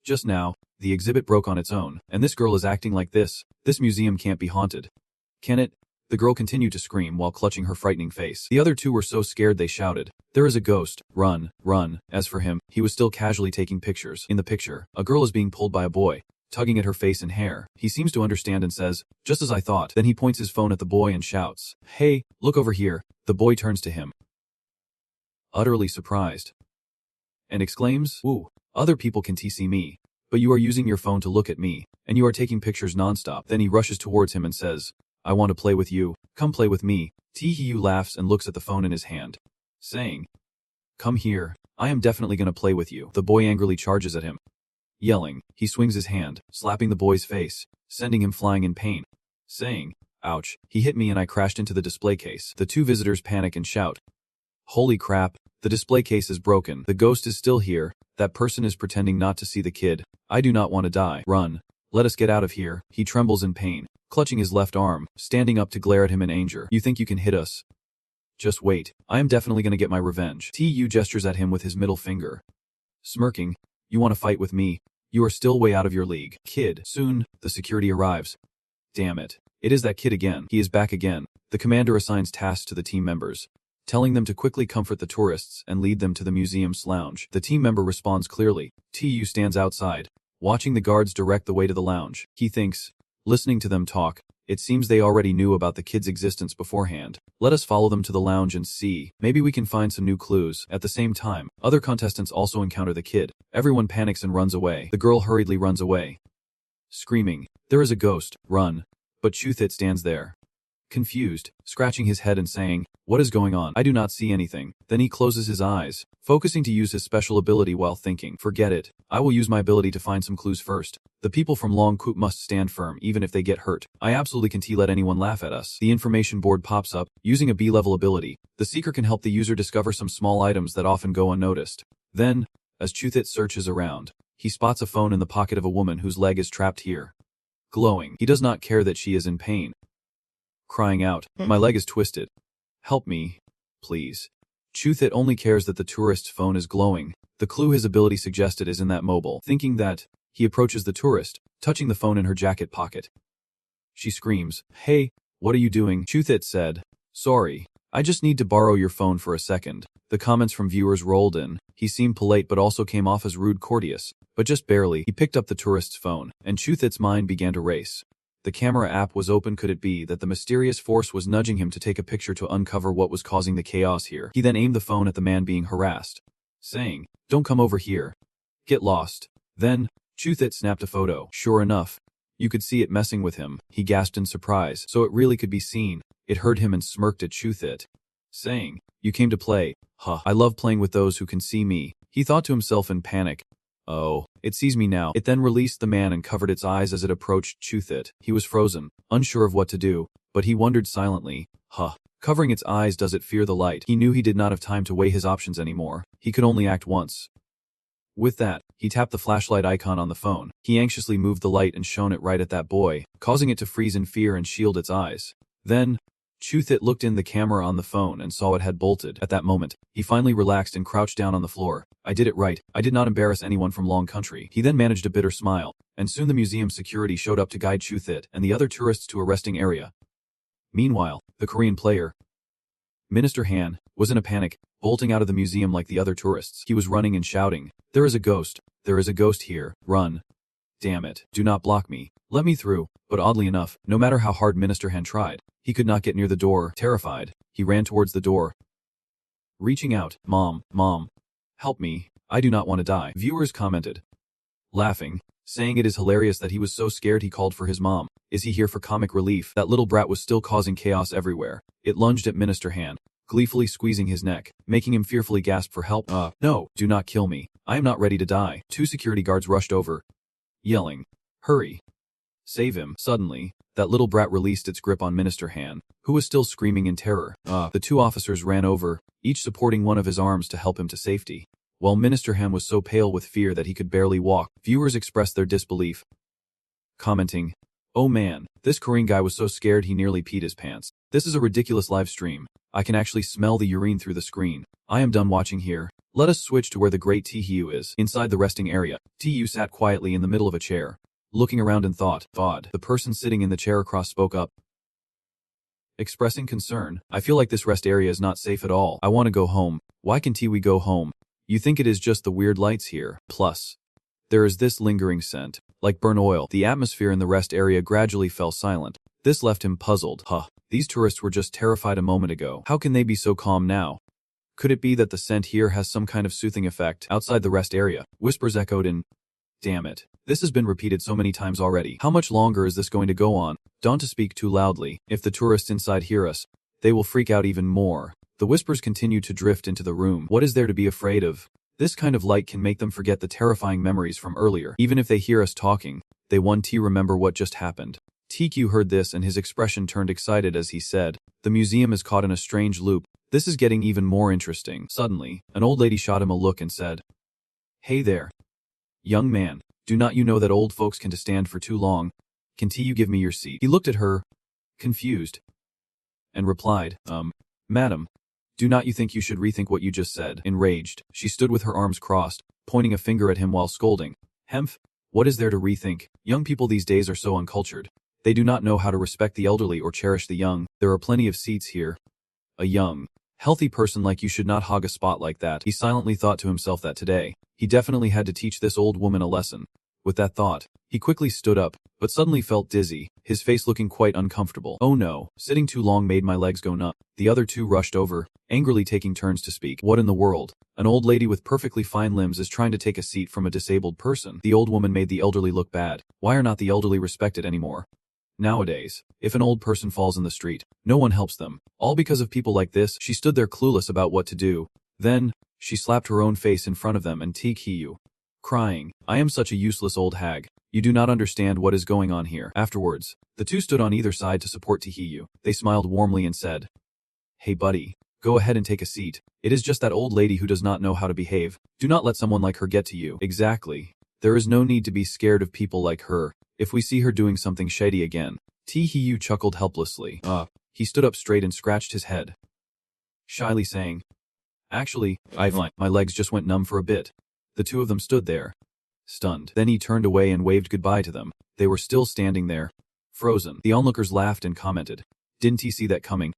[SPEAKER 1] "Just now, the exhibit broke on its own, and this girl is acting like this. This museum can't be haunted. Can it?" The girl continued to scream while clutching her frightening face. The other 2 were so scared they shouted, "There is a ghost. Run, run." As for him, he was still casually taking pictures. In the picture, a girl is being pulled by a boy, tugging at her face and hair. He seems to understand and says, "Just as I thought." Then he points his phone at the boy and shouts, "Hey, look over here." The boy turns to him, utterly surprised, and exclaims, "Woo, other people can see me, but you are using your phone to look at me, and you are taking pictures nonstop." Then he rushes towards him and says, "I want to play with you. Come play with me." Tee-Hee laughs and looks at the phone in his hand, saying, "Come here, I am definitely gonna play with you." The boy angrily charges at him. Yelling, he swings his hand, slapping the boy's face, sending him flying in pain, saying, "Ouch, he hit me and I crashed into the display case." The 2 visitors panic and shout, "Holy crap, the display case is broken. The ghost is still here. That person is pretending not to see the kid. I do not want to die. Run. Let us get out of here." He trembles in pain, clutching his left arm, standing up to glare at him in anger. "You think you can hit us? Just wait. I am definitely going to get my revenge." Tu gestures at him with his middle finger, smirking, "You want to fight with me? You are still way out of your league, kid." Soon, the security arrives. Damn it. It is that kid again. He is back again. The commander assigns tasks to the team members, telling them to quickly comfort the tourists and lead them to the museum's lounge. The team member responds clearly. Tu stands outside, watching the guards direct the way to the lounge. He thinks, listening to them talk, it seems they already knew about the kid's existence beforehand. Let us follow them to the lounge and see. Maybe we can find some new clues. At the same time, other contestants also encounter the kid. Everyone panics and runs away. The girl hurriedly runs away, screaming, "There is a ghost. Run." But Chuthit stands there, confused, scratching his head and saying, "What is going on? I do not see anything." Then he closes his eyes, focusing to use his special ability while thinking. "Forget it. I will use my ability to find some clues first. The people from Long Coop must stand firm even if they get hurt. I absolutely can't let anyone laugh at us." The information board pops up. Using a B-level ability, the seeker can help the user discover some small items that often go unnoticed. Then, as Chuthit searches around, he spots a phone in the pocket of a woman whose leg is trapped here. Glowing, he does not care that she is in pain. Crying out, "My leg is twisted. Help me, please." Chuthit only cares that the tourist's phone is glowing. The clue his ability suggested is in that mobile. Thinking that, he approaches the tourist, touching the phone in her jacket pocket. She screams, "Hey, what are you doing?" Chuthit said, "Sorry, I just need to borrow your phone for a second." The comments from viewers rolled in. He seemed polite but also came off as rude courteous, but just barely. He picked up the tourist's phone, and Chuthit's mind began to race. The camera app was open. Could it be that the mysterious force was nudging him to take a picture to uncover what was causing the chaos here? He then aimed the phone at the man being harassed, saying, "Don't come over here. Get lost." Then, Chuthit snapped a photo. Sure enough, you could see it messing with him. He gasped in surprise. So it really could be seen. It heard him and smirked at Chuthit, saying, "You came to play. Huh, I love playing with those who can see me." He thought to himself in panic, "Oh, it sees me now." It then released the man and covered its eyes as it approached Chuthit. He was frozen, unsure of what to do, but he wondered silently, covering its eyes, does it fear the light? He knew he did not have time to weigh his options anymore. He could only act once. With that, he tapped the flashlight icon on the phone. He anxiously moved the light and shone it right at that boy, causing it to freeze in fear and shield its eyes. Then, Chuthit looked in the camera on the phone and saw it had bolted. At that moment, he finally relaxed and crouched down on the floor. "I did it right. I did not embarrass anyone from Long Country." He then managed a bitter smile, and soon the museum security showed up to guide Chuthit and the other tourists to a resting area. Meanwhile, the Korean player, Minister Han, was in a panic, bolting out of the museum like the other tourists. He was running and shouting, "There is a ghost. There is a ghost here. Run. Damn it. Do not block me. Let me through." But oddly enough, no matter how hard Minister Han tried, he could not get near the door. Terrified, he ran towards the door, reaching out, Mom, help me. I do not want to die." Viewers commented, laughing, saying it is hilarious that he was so scared he called for his mom. Is he here for comic relief? That little brat was still causing chaos everywhere. It lunged at Minister Han, gleefully squeezing his neck, making him fearfully gasp for help. No, do not kill me. I am not ready to die." 2 security guards rushed over, yelling, "Hurry. Save him." Suddenly, that little brat released its grip on Minister Han, who was still screaming in terror. The 2 officers ran over, each supporting one of his arms to help him to safety. While Minister Han was so pale with fear that he could barely walk, viewers expressed their disbelief, commenting, "Oh man, this Korean guy was so scared he nearly peed his pants. This is a ridiculous live stream. I can actually smell the urine through the screen. I am done watching here. Let us switch to where the great Taehyung is." Inside the resting area, Taehyung sat quietly in the middle of a chair, looking around in thought. The person sitting in the chair across spoke up, expressing concern. "I feel like this rest area is not safe at all. I want to go home. Why can't we go home? You think it is just the weird lights here? Plus, there is this lingering scent, like burnt oil." The atmosphere in the rest area gradually fell silent. This left him puzzled. These tourists were just terrified a moment ago. How can they be so calm now? Could it be that the scent here has some kind of soothing effect? Outside the rest area, whispers echoed in, "Damn it. This has been repeated so many times already. How much longer is this going to go on? Don't to speak too loudly. If the tourists inside hear us, they will freak out even more." The whispers continued to drift into the room. What is there to be afraid of? This kind of light can make them forget the terrifying memories from earlier. Even if they hear us talking, they want to remember what just happened. TQ heard this and his expression turned excited as he said, "The museum is caught in a strange loop. This is getting even more interesting." Suddenly, an old lady shot him a look and said, "Hey there. Young man, do not you know that old folks can't stand for too long? Can you give me your seat?" He looked at her, confused, and replied, Madam, do not you think you should rethink what you just said?" Enraged, she stood with her arms crossed, pointing a finger at him while scolding, "Hemph, what is there to rethink? Young people these days are so uncultured. They do not know how to respect the elderly or cherish the young. There are plenty of seats here. A young, healthy person like you should not hog a spot like that." He silently thought to himself that today, he definitely had to teach this old woman a lesson. With that thought, he quickly stood up, but suddenly felt dizzy, his face looking quite uncomfortable. "Oh no, sitting too long made my legs go numb." The other 2 rushed over, angrily taking turns to speak. What in the world? An old lady with perfectly fine limbs is trying to take a seat from a disabled person. The old woman made the elderly look bad. Why are not the elderly respected anymore? Nowadays, if an old person falls in the street, no one helps them. All because of people like this. She stood there clueless about what to do. Then, she slapped her own face in front of them and Tku, crying, "I am such a useless old hag. You do not understand what is going on here." Afterwards, the two stood on either side to support Tku. They smiled warmly and said, "Hey buddy, go ahead and take a seat. It is just that old lady who does not know how to behave. Do not let someone like her get to you." Exactly. There is no need to be scared of people like her. If we see her doing something shady again. Tku chuckled helplessly. He stood up straight and scratched his head, shyly saying, "Actually, my legs just went numb for a bit." The two of them stood there, stunned. Then he turned away and waved goodbye to them. They were still standing there, frozen. The onlookers laughed and commented, "Didn't he see that coming?"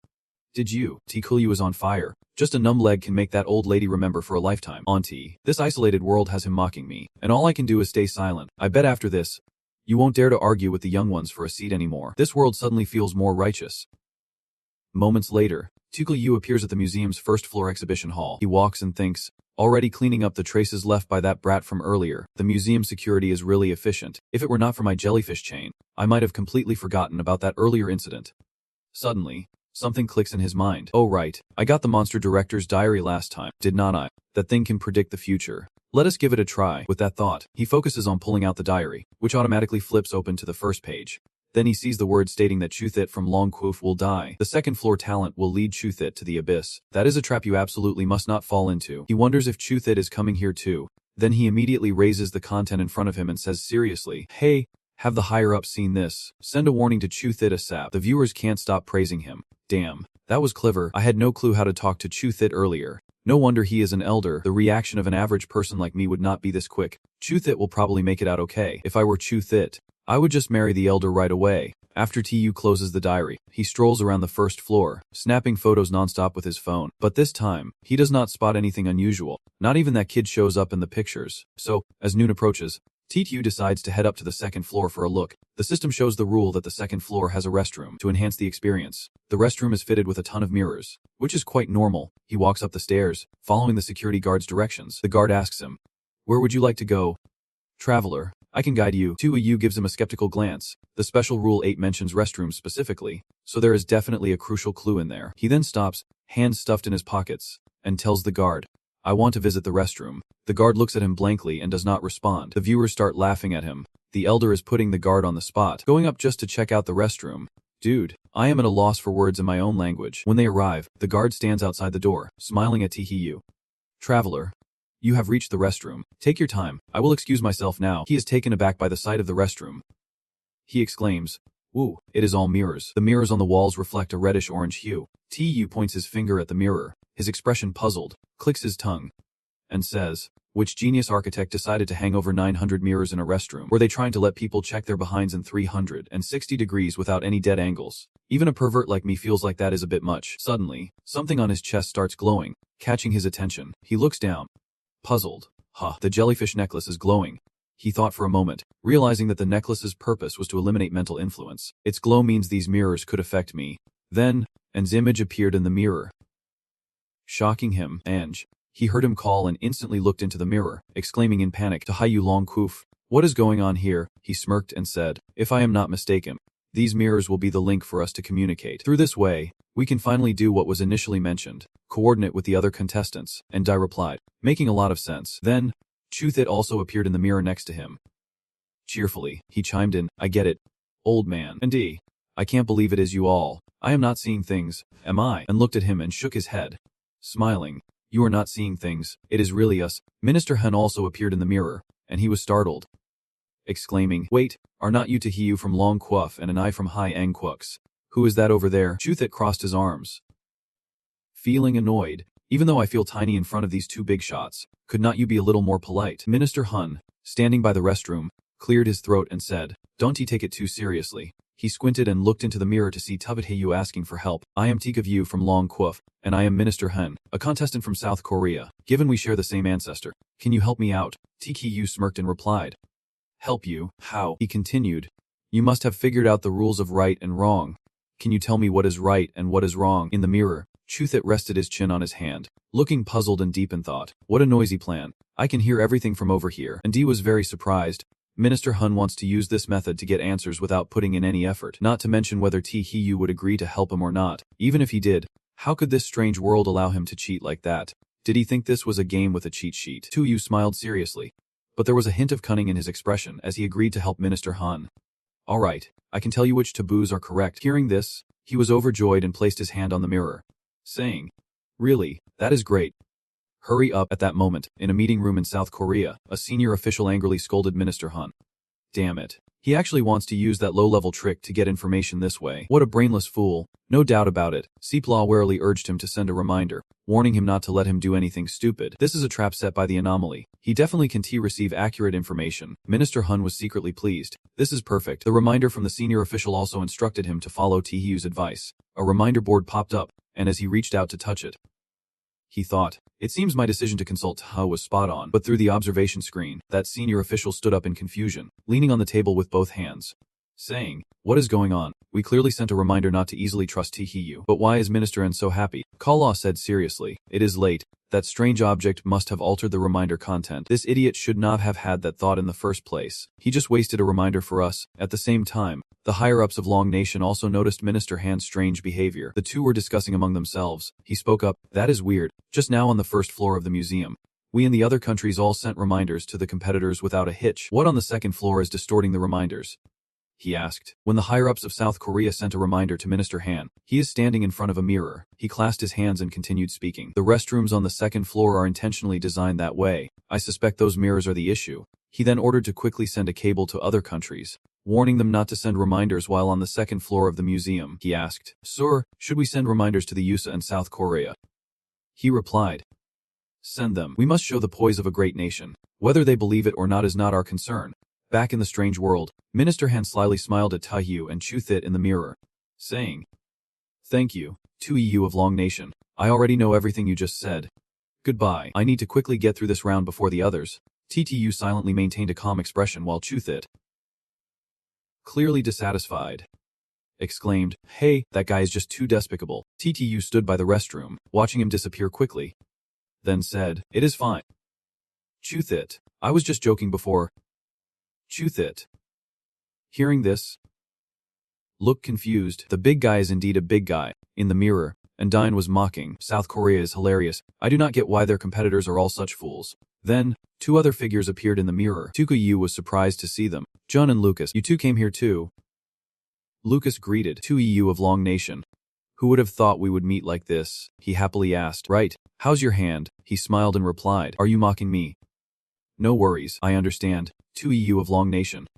[SPEAKER 1] "Did you? Tku is on fire. Just a numb leg can make that old lady remember for a lifetime. Auntie, this isolated world has him mocking me, and all I can do is stay silent. I bet after this, you won't dare to argue with the young ones for a seat anymore." This world suddenly feels more righteous. Moments later, Tku appears at the museum's first-floor exhibition hall. He walks and thinks, already cleaning up the traces left by that brat from earlier. The museum security is really efficient. If it were not for my jellyfish chain, I might have completely forgotten about that earlier incident. Suddenly, something clicks in his mind. Oh right, I got the monster director's diary last time, did not I? That thing can predict the future. Let us give it a try. With that thought, he focuses on pulling out the diary, which automatically flips open to the first page. Then he sees the word stating that Chuthit from Longquoof will die. The second-floor talent will lead Chuthit to the abyss. That is a trap you absolutely must not fall into. He wonders if Chuthit is coming here too. Then he immediately raises the content in front of him and says seriously, "Hey, have the higher-ups seen this? Send a warning to Chuthit ASAP." The viewers can't stop praising him. Damn, that was clever. I had no clue how to talk to Chuthit earlier. No wonder he is an elder. The reaction of an average person like me would not be this quick. Chuthit will probably make it out okay. If I were Chuthit, I would just marry the elder right away. After Tu closes the diary, he strolls around the first floor, snapping photos nonstop with his phone. But this time, he does not spot anything unusual. Not even that kid shows up in the pictures. So, as noon approaches, Tu decides to head up to the second floor for a look. The system shows the rule that the second floor has a restroom to enhance the experience. The restroom is fitted with a ton of mirrors, which is quite normal. He walks up the stairs, following the security guard's directions. The guard asks him, "Where would you like to go?" "Traveler, I can guide you." Tu gives him a skeptical glance. The special rule 8 mentions restrooms specifically, so there is definitely a crucial clue in there. He then stops, hands stuffed in his pockets, and tells the guard, "I want to visit the restroom." The guard looks at him blankly and does not respond. The viewers start laughing at him. The elder is putting the guard on the spot, going up just to check out the restroom. Dude, I am at a loss for words in my own language. When they arrive, the guard stands outside the door, smiling at Tu. "Traveler, you have reached the restroom. Take your time. I will excuse myself now." He is taken aback by the sight of the restroom. He exclaims, "Woo, it is all mirrors." The mirrors on the walls reflect a reddish-orange hue. Tu points his finger at the mirror, his expression puzzled, clicks his tongue, and says, "Which genius architect decided to hang over 900 mirrors in a restroom? Were they trying to let people check their behinds in 360 degrees without any dead angles? Even a pervert like me feels like that is a bit much." Suddenly, something on his chest starts glowing, catching his attention. He looks down, puzzled. The jellyfish necklace is glowing. He thought for a moment, realizing that the necklace's purpose was to eliminate mental influence. Its glow means these mirrors could affect me. Then, An's image appeared in the mirror, shocking him. Ange. He heard him call and instantly looked into the mirror, exclaiming in panic to Hayu Longquoof, "What is going on here?" He smirked and said, "If I am not mistaken, these mirrors will be the link for us to communicate. Through this way, we can finally do what was initially mentioned, coordinate with the other contestants." And Dai replied, making a lot of sense. Then, Chuthit also appeared in the mirror next to him. Cheerfully, he chimed in, "I get it, old man. And I can't believe it is you all. I am not seeing things, am I?" And looked at him and shook his head, smiling. "You are not seeing things, it is really us." Minister Hun also appeared in the mirror, and he was startled, exclaiming, "Wait, are not you Tahiyu from Long Quof and an I from Hai Ang Quux? Who is that over there?" Chuthit crossed his arms, feeling annoyed. "Even though I feel tiny in front of these two big shots, could not you be a little more polite?" Minister Hun, standing by the restroom, cleared his throat and said, "Don't take it too seriously." He squinted and looked into the mirror to see Tubit asking for help. "I am Tikavu from Long Quof, and I am Minister Hun, a contestant from South Korea. Given we share the same ancestor, can you help me out?" Tku smirked and replied, "Help you? How?" He continued, "You must have figured out the rules of right and wrong. Can you tell me what is right and what is wrong?" In the mirror, Chuthit rested his chin on his hand, looking puzzled and deep in thought. "What a noisy plan. I can hear everything from over here." And Dee was very surprised. Minister Hun wants to use this method to get answers without putting in any effort, not to mention whether T-Hu would agree to help him or not. Even if he did, how could this strange world allow him to cheat like that? Did he think this was a game with a cheat sheet? Tu-Yu smiled seriously, but there was a hint of cunning in his expression as he agreed to help Minister Han. All right, I can tell you which taboos are correct. Hearing this, he was overjoyed and placed his hand on the mirror, saying, "Really, that is great. Hurry up." At that moment, in a meeting room in South Korea, a senior official angrily scolded Minister Han. Damn it. He actually wants to use that low-level trick to get information this way. What a brainless fool. No doubt about it. Seeplaw warily urged him to send a reminder, warning him not to let him do anything stupid. This is a trap set by the anomaly. He definitely can receive accurate information. Minister Hun was secretly pleased. This is perfect. The reminder from the senior official also instructed him to follow T-Hu's advice. A reminder board popped up, and as he reached out to touch it, he thought, it seems my decision to consult Ta was spot on. But through the observation screen, that senior official stood up in confusion, leaning on the table with both hands, saying, "What is going on? We clearly sent a reminder not to easily trust T-Hu. But why is Minister N so happy?" Kalaw said seriously, "It is late. That strange object must have altered the reminder content. This idiot should not have had that thought in the first place. He just wasted a reminder for us." At the same time, the higher-ups of Long Nation also noticed Minister Han's strange behavior. The two were discussing among themselves. He spoke up, "That is weird. Just now on the first floor of the museum, we in the other countries all sent reminders to the competitors without a hitch. What on the second floor is distorting the reminders?" he asked. When the higher-ups of South Korea sent a reminder to Minister Han, he is standing in front of a mirror. He clasped his hands and continued speaking. "The restrooms on the second floor are intentionally designed that way. I suspect those mirrors are the issue." He then ordered to quickly send a cable to other countries, warning them not to send reminders while on the second floor of the museum. He asked, "Sir, should we send reminders to the USA and South Korea?" He replied, "Send them. We must show the poise of a great nation. Whether they believe it or not is not our concern." Back in the strange world, Minister Han slyly smiled at Ta-Hu and Chu-Thit in the mirror, saying, "Thank you, Tu-Yu of Long Nation. I already know everything you just said. Goodbye. I need to quickly get through this round before the others." Ttu silently maintained a calm expression while Chu-Thit, clearly dissatisfied, exclaimed, "Hey, that guy is just too despicable." Ttu stood by the restroom, watching him disappear quickly, then said, "It is fine. Chu-Thit, I was just joking before." Chu-Thit, hearing this, looked confused. The big guy is indeed a big guy. In the mirror, and Dine was mocking, "South Korea is hilarious. I do not get why their competitors are all such fools." Then, two other figures appeared in the mirror. Tuku-Yu was surprised to see them. "Jun and Lucas, you two came here too?" Lucas greeted Tu-Yu of Long Nation. "Who would have thought we would meet like this?" he happily asked. "Right, how's your hand?" He smiled and replied, "Are you mocking me?" "No worries, I understand." Tu-Yu of Long Nation.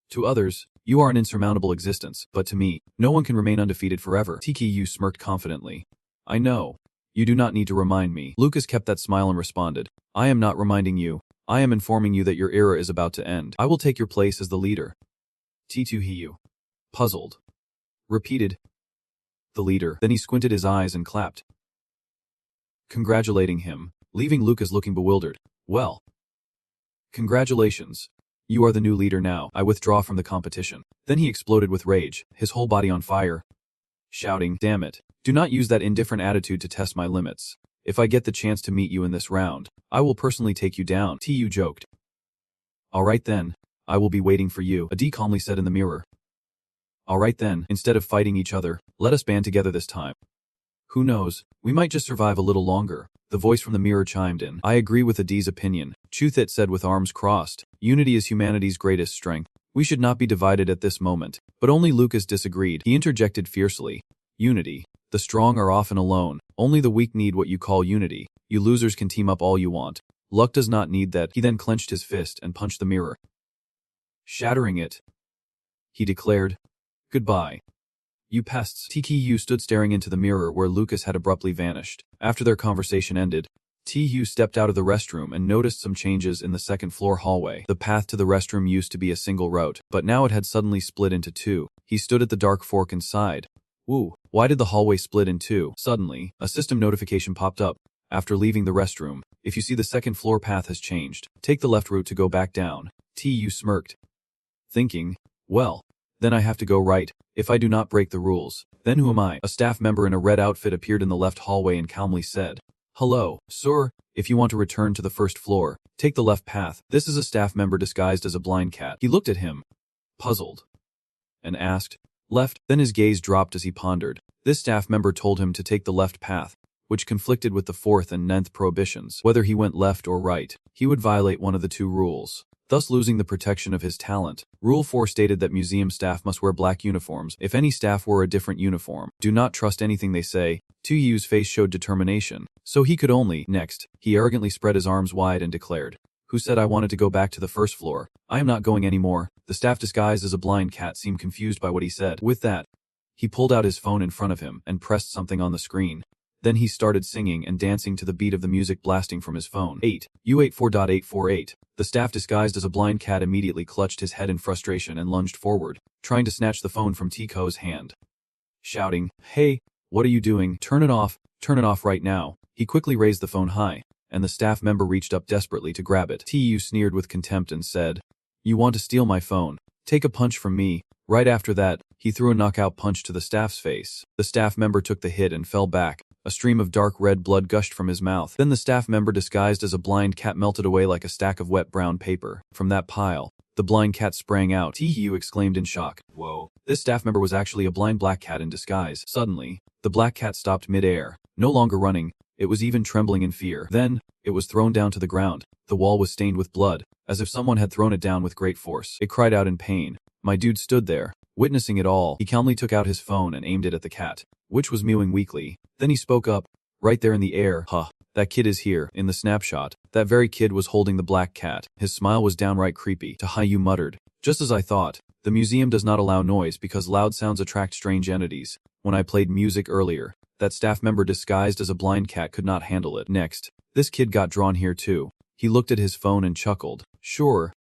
[SPEAKER 1] "To others, you are an insurmountable existence, but to me, no one can remain undefeated forever." Tki-Yu smirked confidently. "I know. You do not need to remind me." Lucas kept that smile and responded, "I am not reminding you. I am informing you that your era is about to end. I will take your place as the leader." T2Yu, puzzled, repeated, "The leader." Then he squinted his eyes and clapped, congratulating him, leaving Lucas looking bewildered. "Well, congratulations. You are the new leader now. I withdraw from the competition." Then he exploded with rage, his whole body on fire, shouting, "Damn it. Do not use that indifferent attitude to test my limits. If I get the chance to meet you in this round, I will personally take you down." Tu joked. "All right then. I will be waiting for you," Adi calmly said in the mirror. "All right then, instead of fighting each other, let us band together this time. Who knows, we might just survive a little longer." The voice from the mirror chimed in. "I agree with Adi's opinion," Chuthit said with arms crossed. "Unity is humanity's greatest strength. We should not be divided at this moment." But only Lucas disagreed. He interjected fiercely, "Unity. The strong are often alone. Only the weak need what you call unity. You losers can team up all you want. Luck does not need that." He then clenched his fist and punched the mirror, shattering it. He declared, "Goodbye, you pests." Tku stood staring into the mirror where Lucas had abruptly vanished. After their conversation ended, Thu stepped out of the restroom and noticed some changes in the second floor hallway. The path to the restroom used to be a single route, but now it had suddenly split into two. He stood at the dark fork and sighed. Ooh, why did the hallway split in two? Suddenly, a system notification popped up. After leaving the restroom, if you see the second floor path has changed, take the left route to go back down. Tu smirked, thinking, well, then I have to go right. If I do not break the rules, then who am I? A staff member in a red outfit appeared in the left hallway and calmly said, "Hello, sir. If you want to return to the first floor, take the left path. This is a staff member disguised as a blind cat. He looked at him, puzzled, and asked, left? Then his gaze dropped as he pondered. This staff member told him to take the left path, which conflicted with the 4th and 9th prohibitions. Whether he went left or right, he would violate one of the 2 rules, thus losing the protection of his talent. Rule 4 stated that museum staff must wear black uniforms. If any staff wore a different uniform, do not trust anything they say. Tuyu's face showed determination, so he could only. Next, he arrogantly spread his arms wide and declared, who said I wanted to go back to the first floor? I am not going anymore. The staff disguised as a blind cat seemed confused by what he said. With that, he pulled out his phone in front of him and pressed something on the screen. Then he started singing and dancing to the beat of the music blasting from his phone. 8. U84.848. The staff disguised as a blind cat immediately clutched his head in frustration and lunged forward, trying to snatch the phone from Tico's hand, shouting, "Hey, what are you doing? Turn it off right now." He quickly raised the phone high, and the staff member reached up desperately to grab it. Tu sneered with contempt and said, "You want to steal my phone? Take a punch from me." Right after that, he threw a knockout punch to the staff's face. The staff member took the hit and fell back. A stream of dark red blood gushed from his mouth. Then the staff member disguised as a blind cat melted away like a stack of wet brown paper. From that pile, the blind cat sprang out. Tu exclaimed in shock. Whoa. This staff member was actually a blind black cat in disguise. Suddenly, the black cat stopped mid-air, no longer running. It was even trembling in fear. Then, it was thrown down to the ground. The wall was stained with blood, as if someone had thrown it down with great force. It cried out in pain. My dude stood there, witnessing it all. He calmly took out his phone and aimed it at the cat, which was mewing weakly. Then he spoke up, right there in the air. Huh, that kid is here. In the snapshot, that very kid was holding the black cat. His smile was downright creepy. Tahayu muttered, just as I thought. The museum does not allow noise because loud sounds attract strange entities. When I played music earlier, that staff member disguised as a blind cat could not handle it. Next, this kid got drawn here too. He looked at his phone and chuckled. Sure.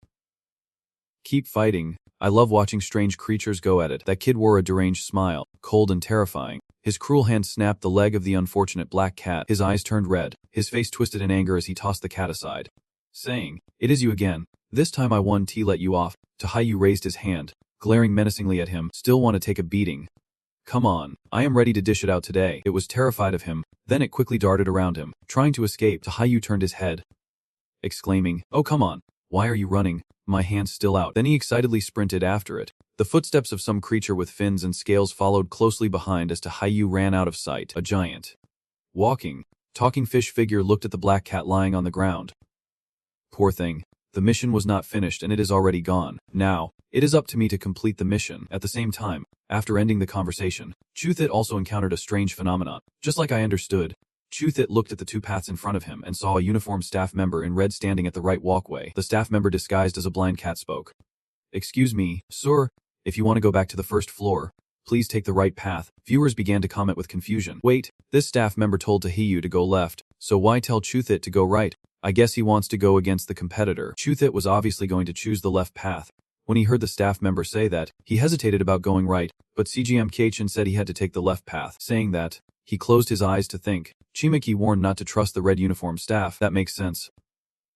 [SPEAKER 1] Keep fighting. I love watching strange creatures go at it. That kid wore a deranged smile, cold and terrifying. His cruel hand snapped the leg of the unfortunate black cat. His eyes turned red. His face twisted in anger as he tossed the cat aside, saying, "It is you again. This time I won. Let you off." Tahayu raised his hand, glaring menacingly at him. Still want to take a beating? Come on, I am ready to dish it out today. It was terrified of him. Then it quickly darted around him, trying to escape. Tahayu turned his head, exclaiming, "Oh come on, why are you running?" My hand's still out. Then he excitedly sprinted after it. The footsteps of some creature with fins and scales followed closely behind as Tahayu ran out of sight. A giant, walking, talking fish figure looked at the black cat lying on the ground. Poor thing. The mission was not finished and it is already gone. Now, it is up to me to complete the mission. At the same time, after ending the conversation, Chuthit also encountered a strange phenomenon. Just like I understood, Chuthit looked at the 2 paths in front of him and saw a uniformed staff member in red standing at the right walkway. The staff member disguised as a blind cat spoke. Excuse me, sir, if you want to go back to the first floor, please take the right path. Viewers began to comment with confusion. Wait, this staff member told Tahayu to go left, so why tell Chuthit to go right? I guess he wants to go against the competitor. Chuthit was obviously going to choose the left path. When he heard the staff member say that, he hesitated about going right, but CGM Kachin said he had to take the left path. Saying that, he closed his eyes to think. Chimiki warned not to trust the red uniform staff. That makes sense.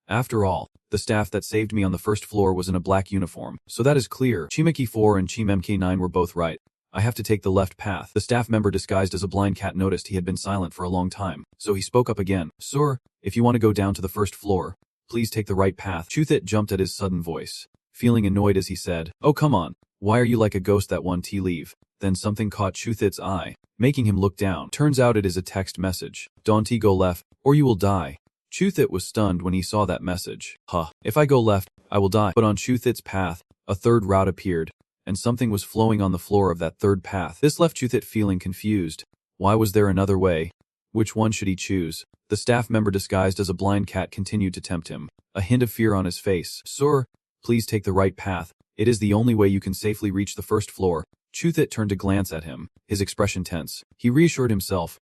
[SPEAKER 1] After all, the staff that saved me on the first floor was in a black uniform, so that is clear. Chimiki 4 and Chim MK9 were both right. I have to take the left path. The staff member disguised as a blind cat noticed he had been silent for a long time, so he spoke up again. Sir, if you want to go down to the first floor, please take the right path. Chuthit jumped at his sudden voice, feeling annoyed as he said, "Oh come on, why are you like a ghost that one leave?" Then something caught Chuthit's eye, making him look down. Turns out it is a text message. Don't go left, or you will die. Chuthit was stunned when he saw that message. Huh, if I go left, I will die. But on Chuthit's path, a third route appeared, and something was flowing on the floor of that third path. This left Chuthit feeling confused. Why was there another way? Which one should he choose? The staff member disguised as a blind cat continued to tempt him, a hint of fear on his face. Sir, please take the right path. It is the only way you can safely reach the first floor. Chuthit turned to glance at him, his expression tense. He reassured himself.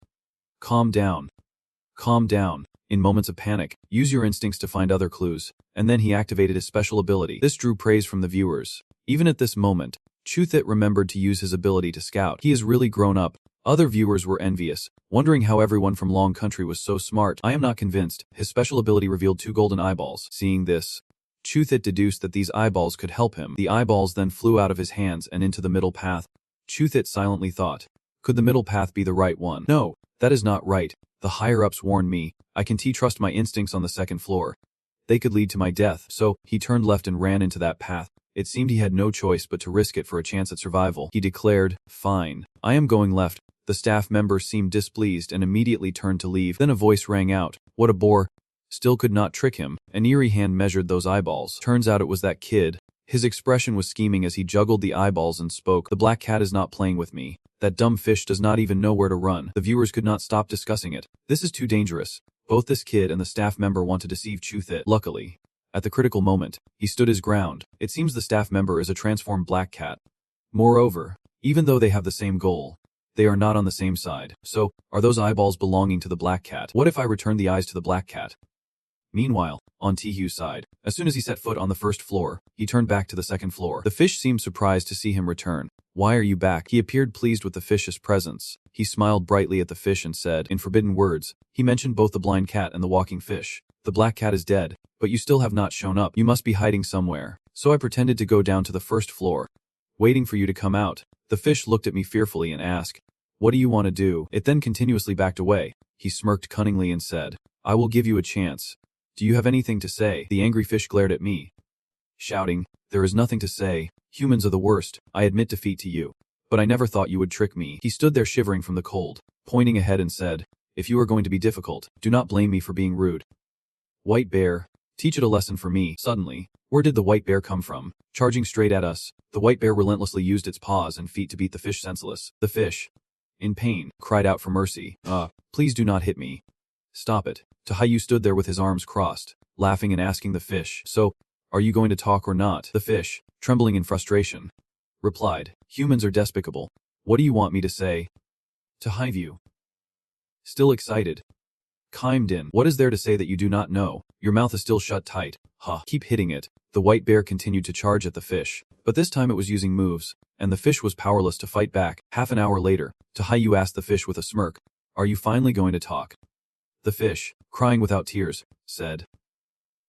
[SPEAKER 1] Calm down. Calm down. In moments of panic, use your instincts to find other clues. And then he activated his special ability. This drew praise from the viewers. Even at this moment, Chuthit remembered to use his ability to scout. He has really grown up. Other viewers were envious, wondering how everyone from Long Country was so smart. I am not convinced. His special ability revealed 2 golden eyeballs. Seeing this, Chuthit deduced that these eyeballs could help him. The eyeballs then flew out of his hands and into the middle path. Chuthit silently thought, could the middle path be the right one? No, That is not right. The higher-ups warned me. I can trust my instincts on the second floor. They could lead to my death, so he turned left and ran into that path. It seemed he had no choice but to risk it for a chance at survival. He declared, "Fine. I am going left." The staff member seemed displeased and immediately turned to leave. Then a voice rang out. What a bore. Still could not trick him. An eerie hand measured those eyeballs. Turns out it was that kid. His expression was scheming as he juggled the eyeballs and spoke. The black cat is not playing with me. That dumb fish does not even know where to run. The viewers could not stop discussing it. This is too dangerous. Both this kid and the staff member want to deceive Chuthit. Luckily, at the critical moment, he stood his ground. It seems the staff member is a transformed black cat. Moreover, even though they have the same goal, they are not on the same side. So, are those eyeballs belonging to the black cat? What if I return the eyes to the black cat? Meanwhile, on Tihu's side, as soon as he set foot on the first floor, he turned back to the second floor. The fish seemed surprised to see him return. Why are you back? He appeared pleased with the fish's presence. He smiled brightly at the fish and said, in forbidden words, he mentioned both the blind cat and the walking fish. The black cat is dead, but you still have not shown up. You must be hiding somewhere. So I pretended to go down to the first floor, waiting for you to come out. The fish looked at me fearfully and asked, what do you want to do? It then continuously backed away. He smirked cunningly and said, I will give you a chance. Do you have anything to say? The angry fish glared at me, shouting, there is nothing to say. Humans are the worst. I admit defeat to you. But I never thought you would trick me. He stood there shivering from the cold, pointing ahead and said, if you are going to be difficult, do not blame me for being rude. White bear, teach it a lesson for me. Suddenly, where did the white bear come from? Charging straight at us, the white bear relentlessly used its paws and feet to beat the fish senseless. The fish, in pain, cried out for mercy. Please do not hit me. Stop it. Tahayu stood there with his arms crossed, laughing and asking the fish, so, are you going to talk or not? The fish, trembling in frustration, replied, humans are despicable. What do you want me to say? Tahayu, still excited, chimed in, what is there to say that you do not know? Your mouth is still shut tight. Keep hitting it. The white bear continued to charge at the fish, but this time it was using moves, and the fish was powerless to fight back. Half an hour later, Tahayu asked the fish with a smirk, are you finally going to talk? The fish, crying without tears, said,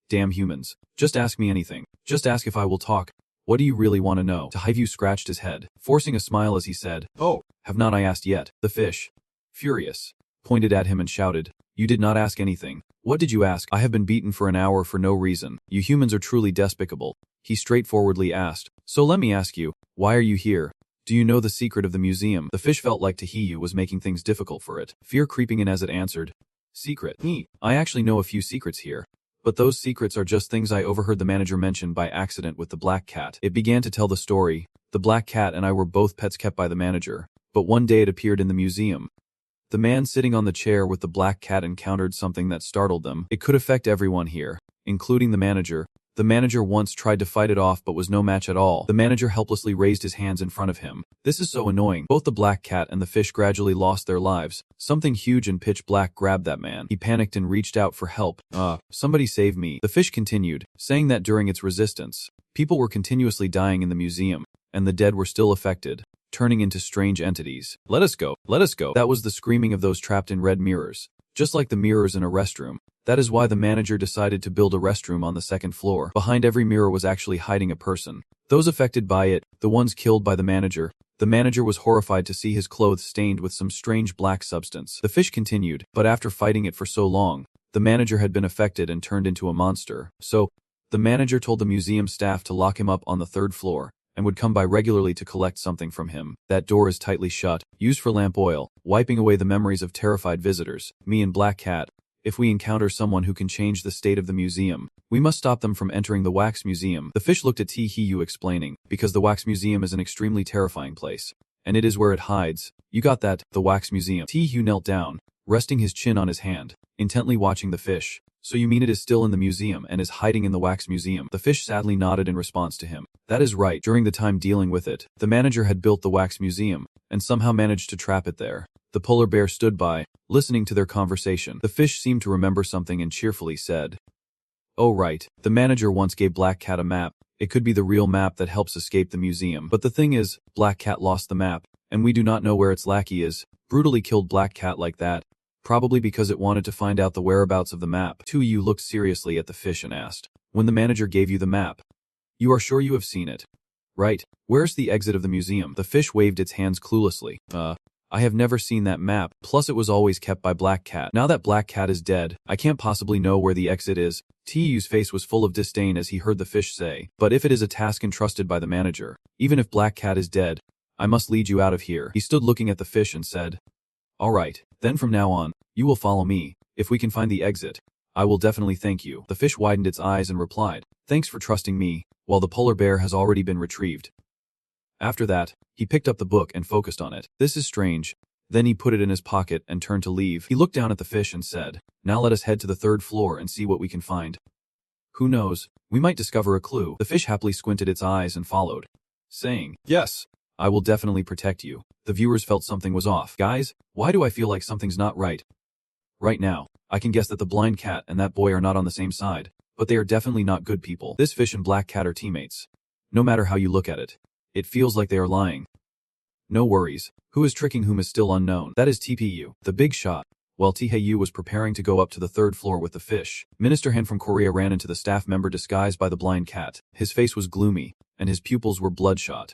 [SPEAKER 1] damn humans, just ask me anything. Just ask if I will talk. What do you really want to know? Tahayu scratched his head, forcing a smile as he said, oh, have not I asked yet? The fish, furious, pointed at him and shouted, you did not ask anything. What did you ask? I have been beaten for an hour for no reason. You humans are truly despicable. He straightforwardly asked, so let me ask you, why are you here? Do you know the secret of the museum? The fish felt like Tahayu was making things difficult for it, fear creeping in as it answered, secret. I actually know a few secrets here. But those secrets are just things I overheard the manager mention by accident with the black cat. It began to tell the story. The black cat and I were both pets kept by the manager, but one day it appeared in the museum. The man sitting on the chair with the black cat encountered something that startled them. It could affect everyone here, including the manager. The manager once tried to fight it off but was no match at all. The manager helplessly raised his hands in front of him. This is so annoying. Both the black cat and the fish gradually lost their lives. Something huge and pitch black grabbed that man. He panicked and reached out for help. Somebody save me. The fish continued, saying that during its resistance, people were continuously dying in the museum, and the dead were still affected, turning into strange entities. Let us go. Let us go. That was the screaming of those trapped in red mirrors. Just like the mirrors in a restroom. That is why the manager decided to build a restroom on the second floor. Behind every mirror was actually hiding a person. Those affected by it, the ones killed by the manager. The manager was horrified to see his clothes stained with some strange black substance. The fish continued, but after fighting it for so long, the manager had been affected and turned into a monster. So, the manager told the museum staff to lock him up on the third floor, and would come by regularly to collect something from him. That door is tightly shut, used for lamp oil, wiping away the memories of terrified visitors. Me and Black Cat. If we encounter someone who can change the state of the museum, we must stop them from entering the wax museum. The fish looked at Tahayu explaining, because the wax museum is an extremely terrifying place. And it is where it hides. You got that, the wax museum. Tahayu knelt down, resting his chin on his hand, intently watching the fish. So you mean it is still in the museum and is hiding in the wax museum? The fish sadly nodded in response to him. That is right. During the time dealing with it, the manager had built the wax museum, and somehow managed to trap it there. The polar bear stood by, listening to their conversation. The fish seemed to remember something and cheerfully said, oh right, the manager once gave Black Cat a map. It could be the real map that helps escape the museum. But the thing is, Black Cat lost the map, and we do not know where its lackey is. Brutally killed Black Cat like that. Probably because it wanted to find out the whereabouts of the map. Tahayu looked seriously at the fish and asked, when the manager gave you the map, you are sure you have seen it? Right. Where's the exit of the museum? The fish waved its hands cluelessly. I have never seen that map, plus it was always kept by Black Cat. Now that Black Cat is dead, I can't possibly know where the exit is. Tu's face was full of disdain as he heard the fish say, but if it is a task entrusted by the manager, even if Black Cat is dead, I must lead you out of here. He stood looking at the fish and said, all right, then from now on, you will follow me. If we can find the exit, I will definitely thank you. The fish widened its eyes and replied, thanks for trusting me, while the polar bear has already been retrieved. After that, he picked up the book and focused on it. This is strange. Then he put it in his pocket and turned to leave. He looked down at the fish and said, now let us head to the 3rd floor and see what we can find. Who knows, we might discover a clue. The fish happily squinted its eyes and followed, saying, yes, I will definitely protect you. The viewers felt something was off. Guys, why do I feel like something's not right? Right now, I can guess that the blind cat and that boy are not on the same side, but they are definitely not good people. This fish and Black Cat are teammates. No matter how you look at it, it feels like they are lying. No worries, who is tricking whom is still unknown. That is TPU, the big shot. While Taehae was preparing to go up to the 3rd floor with the fish, Minister Han from Korea ran into the staff member disguised by the blind cat. His face was gloomy, and his pupils were bloodshot.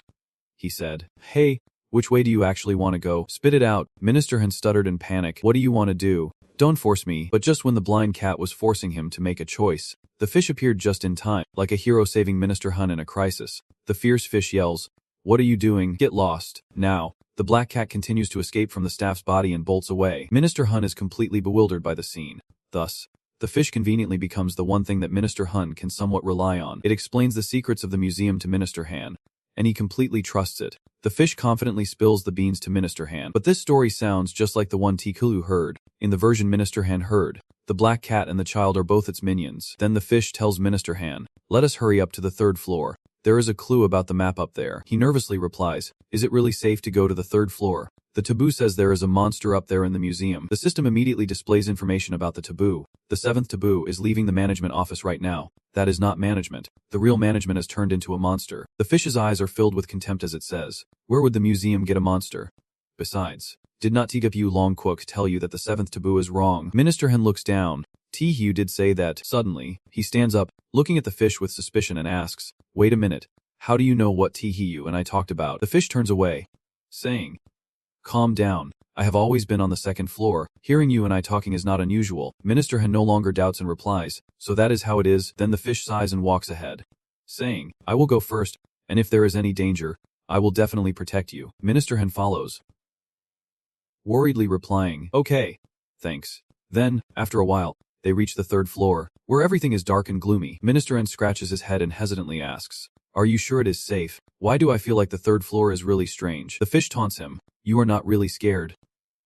[SPEAKER 1] He said, hey, which way do you actually want to go? Spit it out. Minister Han stuttered in panic. What do you want to do? Don't force me. But just when the blind cat was forcing him to make a choice, the fish appeared just in time, like a hero saving Minister Han in a crisis. The fierce fish yells, what are you doing? Get lost. Now. The Black Cat continues to escape from the staff's body and bolts away. Minister Han is completely bewildered by the scene. Thus, the fish conveniently becomes the one thing that Minister Han can somewhat rely on. It explains the secrets of the museum to Minister Han, and he completely trusts it. The fish confidently spills the beans to Minister Han. But this story sounds just like the one Tikulu heard. In the version Minister Han heard, the Black Cat and the child are both its minions. Then the fish tells Minister Han, let us hurry up to the 3rd floor. There is a clue about the map up there. He nervously replies, is it really safe to go to the 3rd floor? The taboo says there is a monster up there in the museum. The system immediately displays information about the taboo. The 7th taboo is leaving the management office right now. That is not management. The real management has turned into a monster. The fish's eyes are filled with contempt as it says, where would the museum get a monster? Besides, did not Tgupu Longquok tell you that the 7th taboo is wrong? Minister Han looks down. Taehae did say that. Suddenly, he stands up, looking at the fish with suspicion and asks, wait a minute, how do you know what Taehae and I talked about? The fish turns away, saying, calm down, I have always been on the 2nd floor, hearing you and I talking is not unusual. Minister Han no longer doubts and replies, so that is how it is. Then the fish sighs and walks ahead, saying, I will go first, and if there is any danger, I will definitely protect you. Minister Han follows, worriedly replying, okay, thanks. Then, after a while, they reach the 3rd floor, where everything is dark and gloomy. Minister N scratches his head and hesitantly asks, are you sure it is safe? Why do I feel like the 3rd floor is really strange? The fish taunts him, you are not really scared.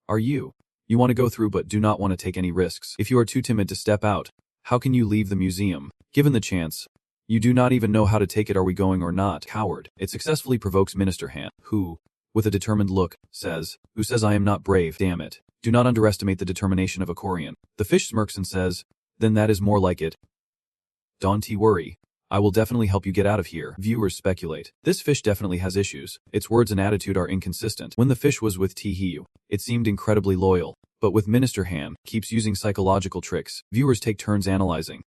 [SPEAKER 1] Are you? You want to go through but do not want to take any risks. If you are too timid to step out, how can you leave the museum? Given the chance, you do not even know how to take it. Are we going or not? Coward. It successfully provokes Minister Han, who, with a determined look, says, who says I am not brave? Damn it. Do not underestimate the determination of a Korean. The fish smirks and says, then that is more like it. Don't worry. I will definitely help you get out of here. Viewers speculate. This fish definitely has issues. Its words and attitude are inconsistent. When the fish was with Taehae, it seemed incredibly loyal. But with Minister Han, keeps using psychological tricks. Viewers take turns analyzing.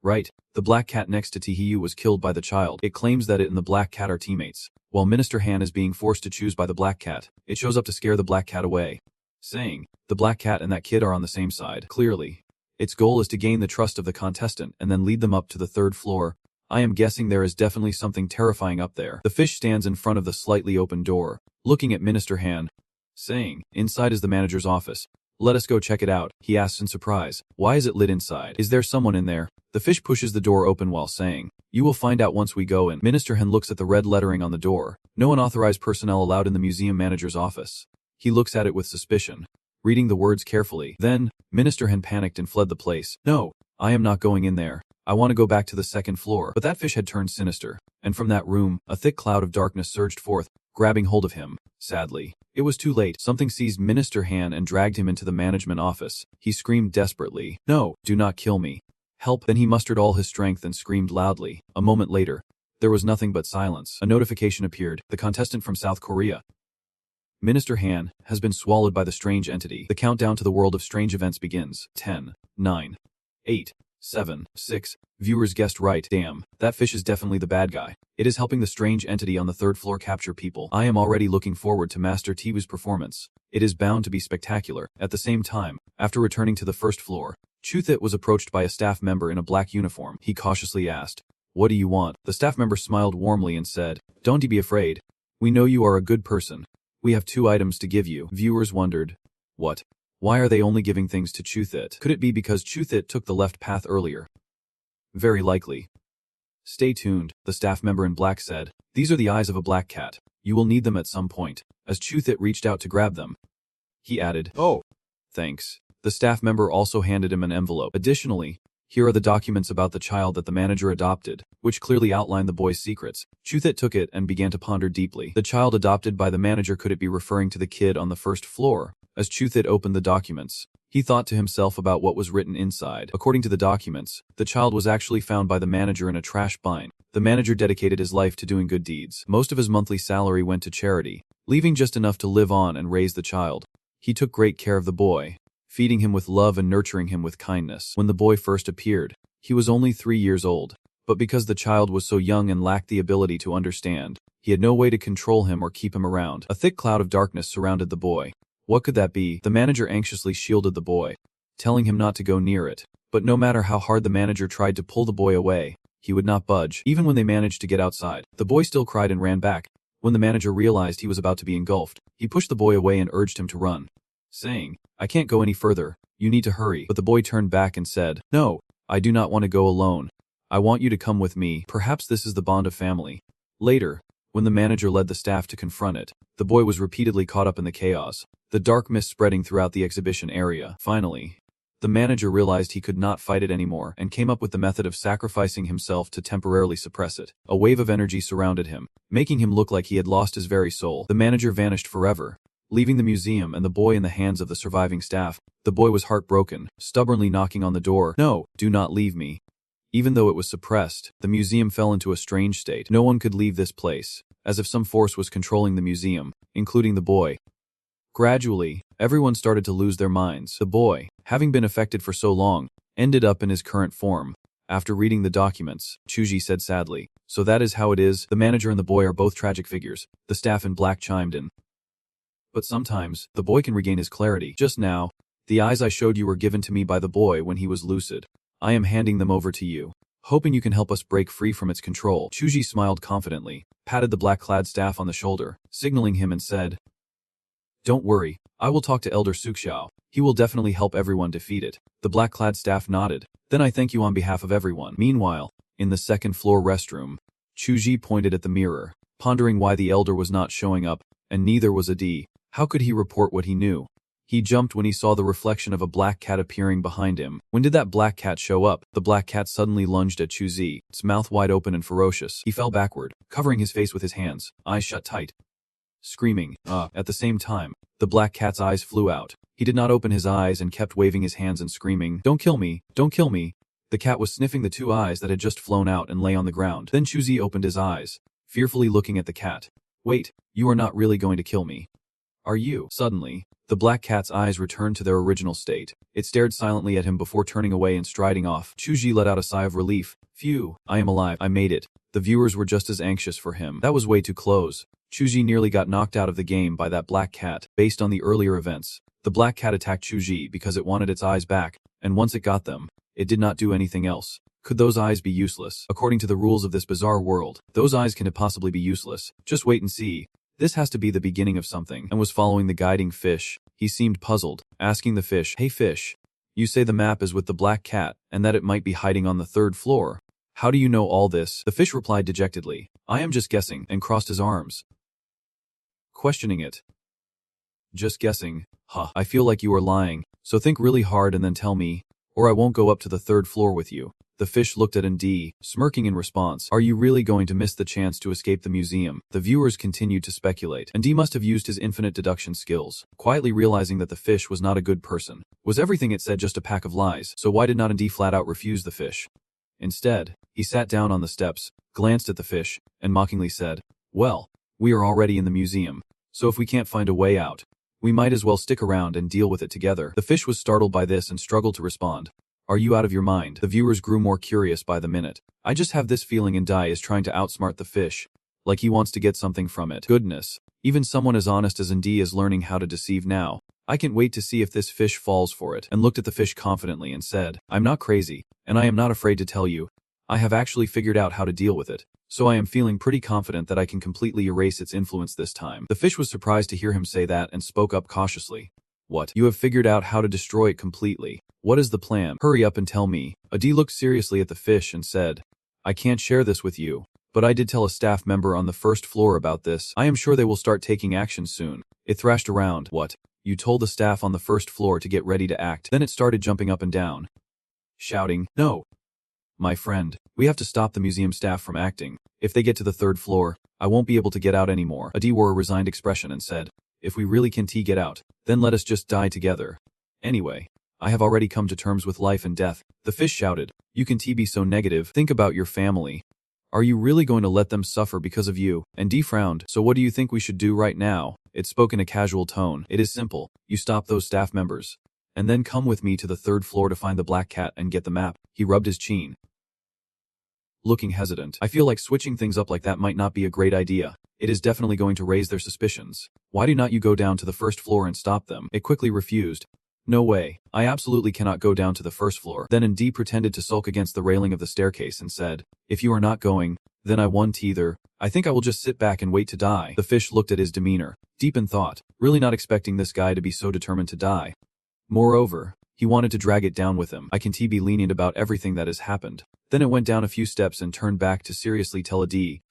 [SPEAKER 1] Right, the Black Cat next to Taehae was killed by the child. It claims that it and the Black Cat are teammates. While Minister Han is being forced to choose by the Black Cat, it shows up to scare the Black Cat away, saying, the Black Cat and that kid are on the same side. Clearly, its goal is to gain the trust of the contestant and then lead them up to the 3rd floor. I am guessing there is definitely something terrifying up there. The fish stands in front of the slightly open door, looking at Minister Han, saying, inside is the manager's office. Let us go check it out. He asks in surprise, why is it lit inside? Is there someone in there? The fish pushes the door open while saying, you will find out once we go in. Minister Han looks at the red lettering on the door. No unauthorized personnel allowed in the museum manager's office. He looks at it with suspicion, reading the words carefully. Then, Minister Han panicked and fled the place. No, I am not going in there. I want to go back to the 2nd floor. But that fish had turned sinister, and from that room, a thick cloud of darkness surged forth, grabbing hold of him. Sadly, it was too late. Something seized Minister Han and dragged him into the management office. He screamed desperately, no, do not kill me. Help. Then he mustered all his strength and screamed loudly. A moment later, there was nothing but silence. A notification appeared. The contestant from South Korea, Minister Han, has been swallowed by the strange entity. The countdown to the world of strange events begins. 10, 9, 8, 7. 6. Viewers guessed right. Damn, that fish is definitely the bad guy. It is helping the strange entity on the third floor capture people. I am already looking forward to Master Tiwu's performance. It is bound to be spectacular. At the same time, after returning to the first floor, Chuthit was approached by a staff member in a black uniform. He cautiously asked, "What do you want?" The staff member smiled warmly and said, "Don't be afraid. We know you are a good person. We have 2 items to give you." Viewers wondered, what? Why are they only giving things to Chuthit? Could it be because Chuthit took the left path earlier? Very likely. Stay tuned, the staff member in black said. These are the eyes of a black cat. You will need them at some point. As Chuthit reached out to grab them, he added, "Oh, thanks." The staff member also handed him an envelope. Additionally, here are the documents about the child that the manager adopted, which clearly outline the boy's secrets. Chuthit took it and began to ponder deeply. The child adopted by the manager, could it be referring to the kid on the first floor? As Chuthit opened the documents, he thought to himself about what was written inside. According to the documents, the child was actually found by the manager in a trash bin. The manager dedicated his life to doing good deeds. Most of his monthly salary went to charity, leaving just enough to live on and raise the child. He took great care of the boy, feeding him with love and nurturing him with kindness. When the boy first appeared, he was only 3 years old, but because the child was so young and lacked the ability to understand, he had no way to control him or keep him around. A thick cloud of darkness surrounded the boy. What could that be? The manager anxiously shielded the boy, telling him not to go near it. But no matter how hard the manager tried to pull the boy away, he would not budge. Even when they managed to get outside, the boy still cried and ran back. When the manager realized he was about to be engulfed, he pushed the boy away and urged him to run, saying, "I can't go any further. You need to hurry." But the boy turned back and said, "No, I do not want to go alone. I want you to come with me." Perhaps this is the bond of family. Later, when the manager led the staff to confront it, the boy was repeatedly caught up in the chaos, the dark mist spreading throughout the exhibition area. Finally, the manager realized he could not fight it anymore and came up with the method of sacrificing himself to temporarily suppress it. A wave of energy surrounded him, making him look like he had lost his very soul. The manager vanished forever, leaving the museum and the boy in the hands of the surviving staff. The boy was heartbroken, stubbornly knocking on the door. "No, do not leave me." Even though it was suppressed, the museum fell into a strange state. No one could leave this place, as if some force was controlling the museum, including the boy. Gradually, everyone started to lose their minds. The boy, having been affected for so long, ended up in his current form. After reading the documents, Chuji said sadly, "So that is how it is." The manager and the boy are both tragic figures. The staff in black chimed in. "But sometimes, the boy can regain his clarity. Just now, the eyes I showed you were given to me by the boy when he was lucid. I am handing them over to you, hoping you can help us break free from its control." Chuji smiled confidently, patted the black-clad staff on the shoulder, signaling him and said, "Don't worry, I will talk to Elder Suxiao. He will definitely help everyone defeat it." The black-clad staff nodded. "Then I thank you on behalf of everyone." Meanwhile, in the second-floor restroom, Chuji pointed at the mirror, pondering why the elder was not showing up, and neither was Adi. How could he report what he knew? He jumped when he saw the reflection of a black cat appearing behind him. When did that black cat show up? The black cat suddenly lunged at Chuzi, its mouth wide open and ferocious. He fell backward, covering his face with his hands, eyes shut tight, screaming, At the same time, the black cat's eyes flew out. He did not open his eyes and kept waving his hands and screaming, "Don't kill me! Don't kill me!" The cat was sniffing the 2 eyes that had just flown out and lay on the ground. Then Chuzi opened his eyes, fearfully looking at the cat. "Wait, you are not really going to kill me, are you?" Suddenly, the black cat's eyes returned to their original state. It stared silently at him before turning away and striding off. Chuji let out a sigh of relief. "Phew, I am alive. I made it." The viewers were just as anxious for him. That was way too close. Chuji nearly got knocked out of the game by that black cat. Based on the earlier events, the black cat attacked Chuji because it wanted its eyes back, and once it got them, it did not do anything else. Could those eyes be useless? According to the rules of this bizarre world, those eyes can possibly be useless. Just wait and see. This has to be the beginning of something. And was following the guiding fish. He seemed puzzled, asking the fish, "Hey fish, you say the map is with the black cat, and that it might be hiding on the 3rd floor. How do you know all this?" The fish replied dejectedly, "I am just guessing," and crossed his arms, questioning it. "Just guessing? Huh, I feel like you are lying, so think really hard and then tell me, or I won't go up to the 3rd floor with you." The fish looked at Ndi, smirking in response. Are you really going to miss the chance to escape the museum? The viewers continued to speculate. Ndi must have used his infinite deduction skills, quietly realizing that the fish was not a good person. Was everything it said just a pack of lies? So why did not Ndi flat out refuse the fish? Instead, he sat down on the steps, glanced at the fish, and mockingly said, "Well, we are already in the museum, so if we can't find a way out, we might as well stick around and deal with it together." The fish was startled by this and struggled to respond. Are you out of your mind? The viewers grew more curious by the minute. I just have this feeling and Dai is trying to outsmart the fish. Like he wants to get something from it. Goodness. Even someone as honest as Ndi is learning how to deceive now. I can't wait to see if this fish falls for it. And looked at the fish confidently and said, I'm not crazy, and I am not afraid to tell you. I have actually figured out how to deal with it. So I am feeling pretty confident that I can completely erase its influence this time. The fish was surprised to hear him say that and spoke up cautiously. What? You have figured out how to destroy it completely. What is the plan? Hurry up and tell me. Adi looked seriously at the fish and said, I can't share this with you, but I did tell a staff member on the first floor about this. I am sure they will start taking action soon. It thrashed around. What? You told the staff on the first floor to get ready to act. Then it started jumping up and down, shouting, No! My friend, we have to stop the museum staff from acting. If they get to the third floor, I won't be able to get out anymore. Adi wore a resigned expression and said, If we really can get out, then let us just die together. Anyway, I have already come to terms with life and death. The fish shouted, You can be so negative. Think about your family. Are you really going to let them suffer because of you? And Dee frowned. So what do you think we should do right now? It spoke in a casual tone. It is simple. You stop those staff members. And then come with me to the third floor to find the black cat and get the map. He rubbed his chin, looking hesitant. I feel like switching things up like that might not be a great idea. It is definitely going to raise their suspicions. Why do not you go down to the first floor and stop them? It quickly refused. No way. I absolutely cannot go down to the first floor. Then Ndi pretended to sulk against the railing of the staircase and said, If you are not going, then I won't either. I think I will just sit back and wait to die. The fish looked at his demeanor, deep in thought, really not expecting this guy to be so determined to die. Moreover, he wanted to drag it down with him. I can be lenient about everything that has happened. Then it went down a few steps and turned back to seriously tell Adi.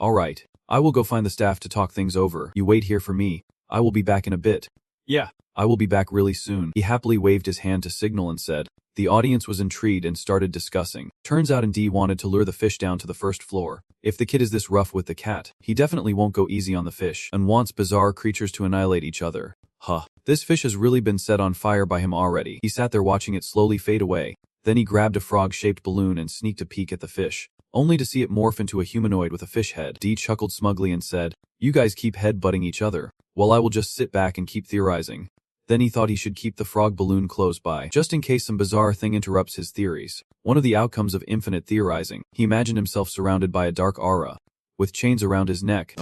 [SPEAKER 1] Alright, I will go find the staff to talk things over. You wait here for me. I will be back in a bit. Yeah. I will be back really soon. He happily waved his hand to signal and said. The audience was intrigued and started discussing. Turns out Ndi wanted to lure the fish down to the first floor. If the kid is this rough with the cat, he definitely won't go easy on the fish and wants bizarre creatures to annihilate each other. Huh. This fish has really been set on fire by him already. He sat there watching it slowly fade away. Then he grabbed a frog-shaped balloon and sneaked a peek at the fish, only to see it morph into a humanoid with a fish head. Dee chuckled smugly and said, You guys keep head-butting each other, while I will just sit back and keep theorizing. Then he thought he should keep the frog balloon close by, just in case some bizarre thing interrupts his theories. One of the outcomes of infinite theorizing, he imagined himself surrounded by a dark aura, with chains around his neck.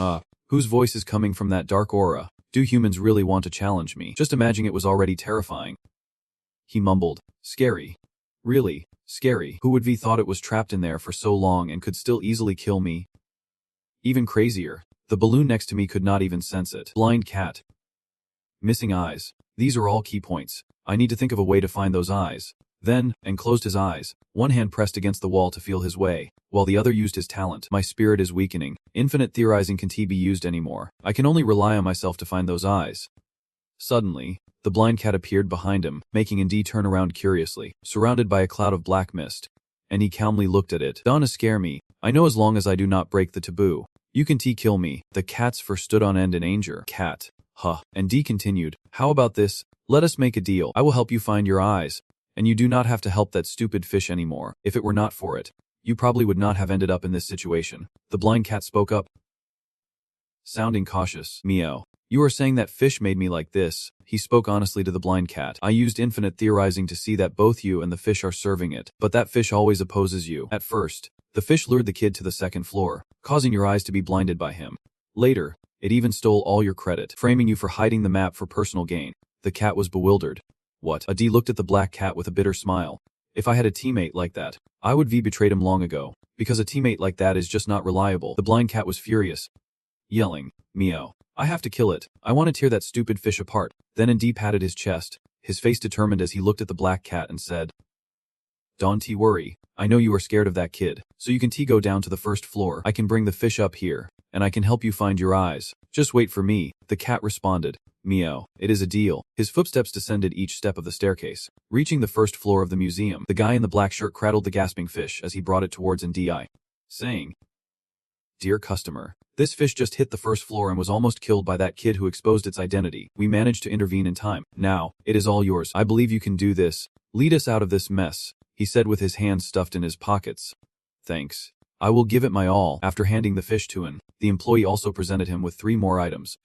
[SPEAKER 1] Whose voice is coming from that dark aura? Do humans really want to challenge me? Just imagining it was already terrifying. He mumbled, Scary. Really, scary. Who would be thought it was trapped in there for so long and could still easily kill me? Even crazier, the balloon next to me could not even sense it. Blind cat. Missing eyes. These are all key points. I need to think of a way to find those eyes. Then, and closed his eyes, one hand pressed against the wall to feel his way, while the other used his talent. My spirit is weakening. Infinite theorizing can't be used anymore. I can only rely on myself to find those eyes. Suddenly, the blind cat appeared behind him, making Ndi turn around curiously, surrounded by a cloud of black mist. And he calmly looked at it. Don't scare me. I know as long as I do not break the taboo, you can kill me. The cats first stood on end in anger. Cat. Huh. And Ndi continued, How about this? Let us make a deal. I will help you find your eyes. And you do not have to help that stupid fish anymore. If it were not for it, you probably would not have ended up in this situation. The blind cat spoke up, sounding cautious. Meow. You are saying that fish made me like this. He spoke honestly to the blind cat. I used infinite theorizing to see that both you and the fish are serving it. But that fish always opposes you. At first, the fish lured the kid to the second floor, causing your eyes to be blinded by him. Later, it even stole all your credit, framing you for hiding the map for personal gain. The cat was bewildered. What? Adi looked at the black cat with a bitter smile. If I had a teammate like that, I would have betrayed him long ago, because a teammate like that is just not reliable. The blind cat was furious, yelling, Meow. I have to kill it. I want to tear that stupid fish apart. Then Ndi patted his chest, his face determined as he looked at the black cat and said, Don't worry. I know you are scared of that kid, so you can go down to the first floor. I can bring the fish up here, and I can help you find your eyes. Just wait for me. The cat responded. Meow. It is a deal. His footsteps descended each step of the staircase, reaching the first floor of the museum. The guy in the black shirt cradled the gasping fish as he brought it towards Ndi, saying, Dear customer, this fish just hit the first floor and was almost killed by that kid who exposed its identity. We managed to intervene in time. Now, it is all yours. I believe you can do this. Lead us out of this mess, he said with his hands stuffed in his pockets. Thanks. I will give it my all. After handing the fish to him, the employee also presented him with 3 more items.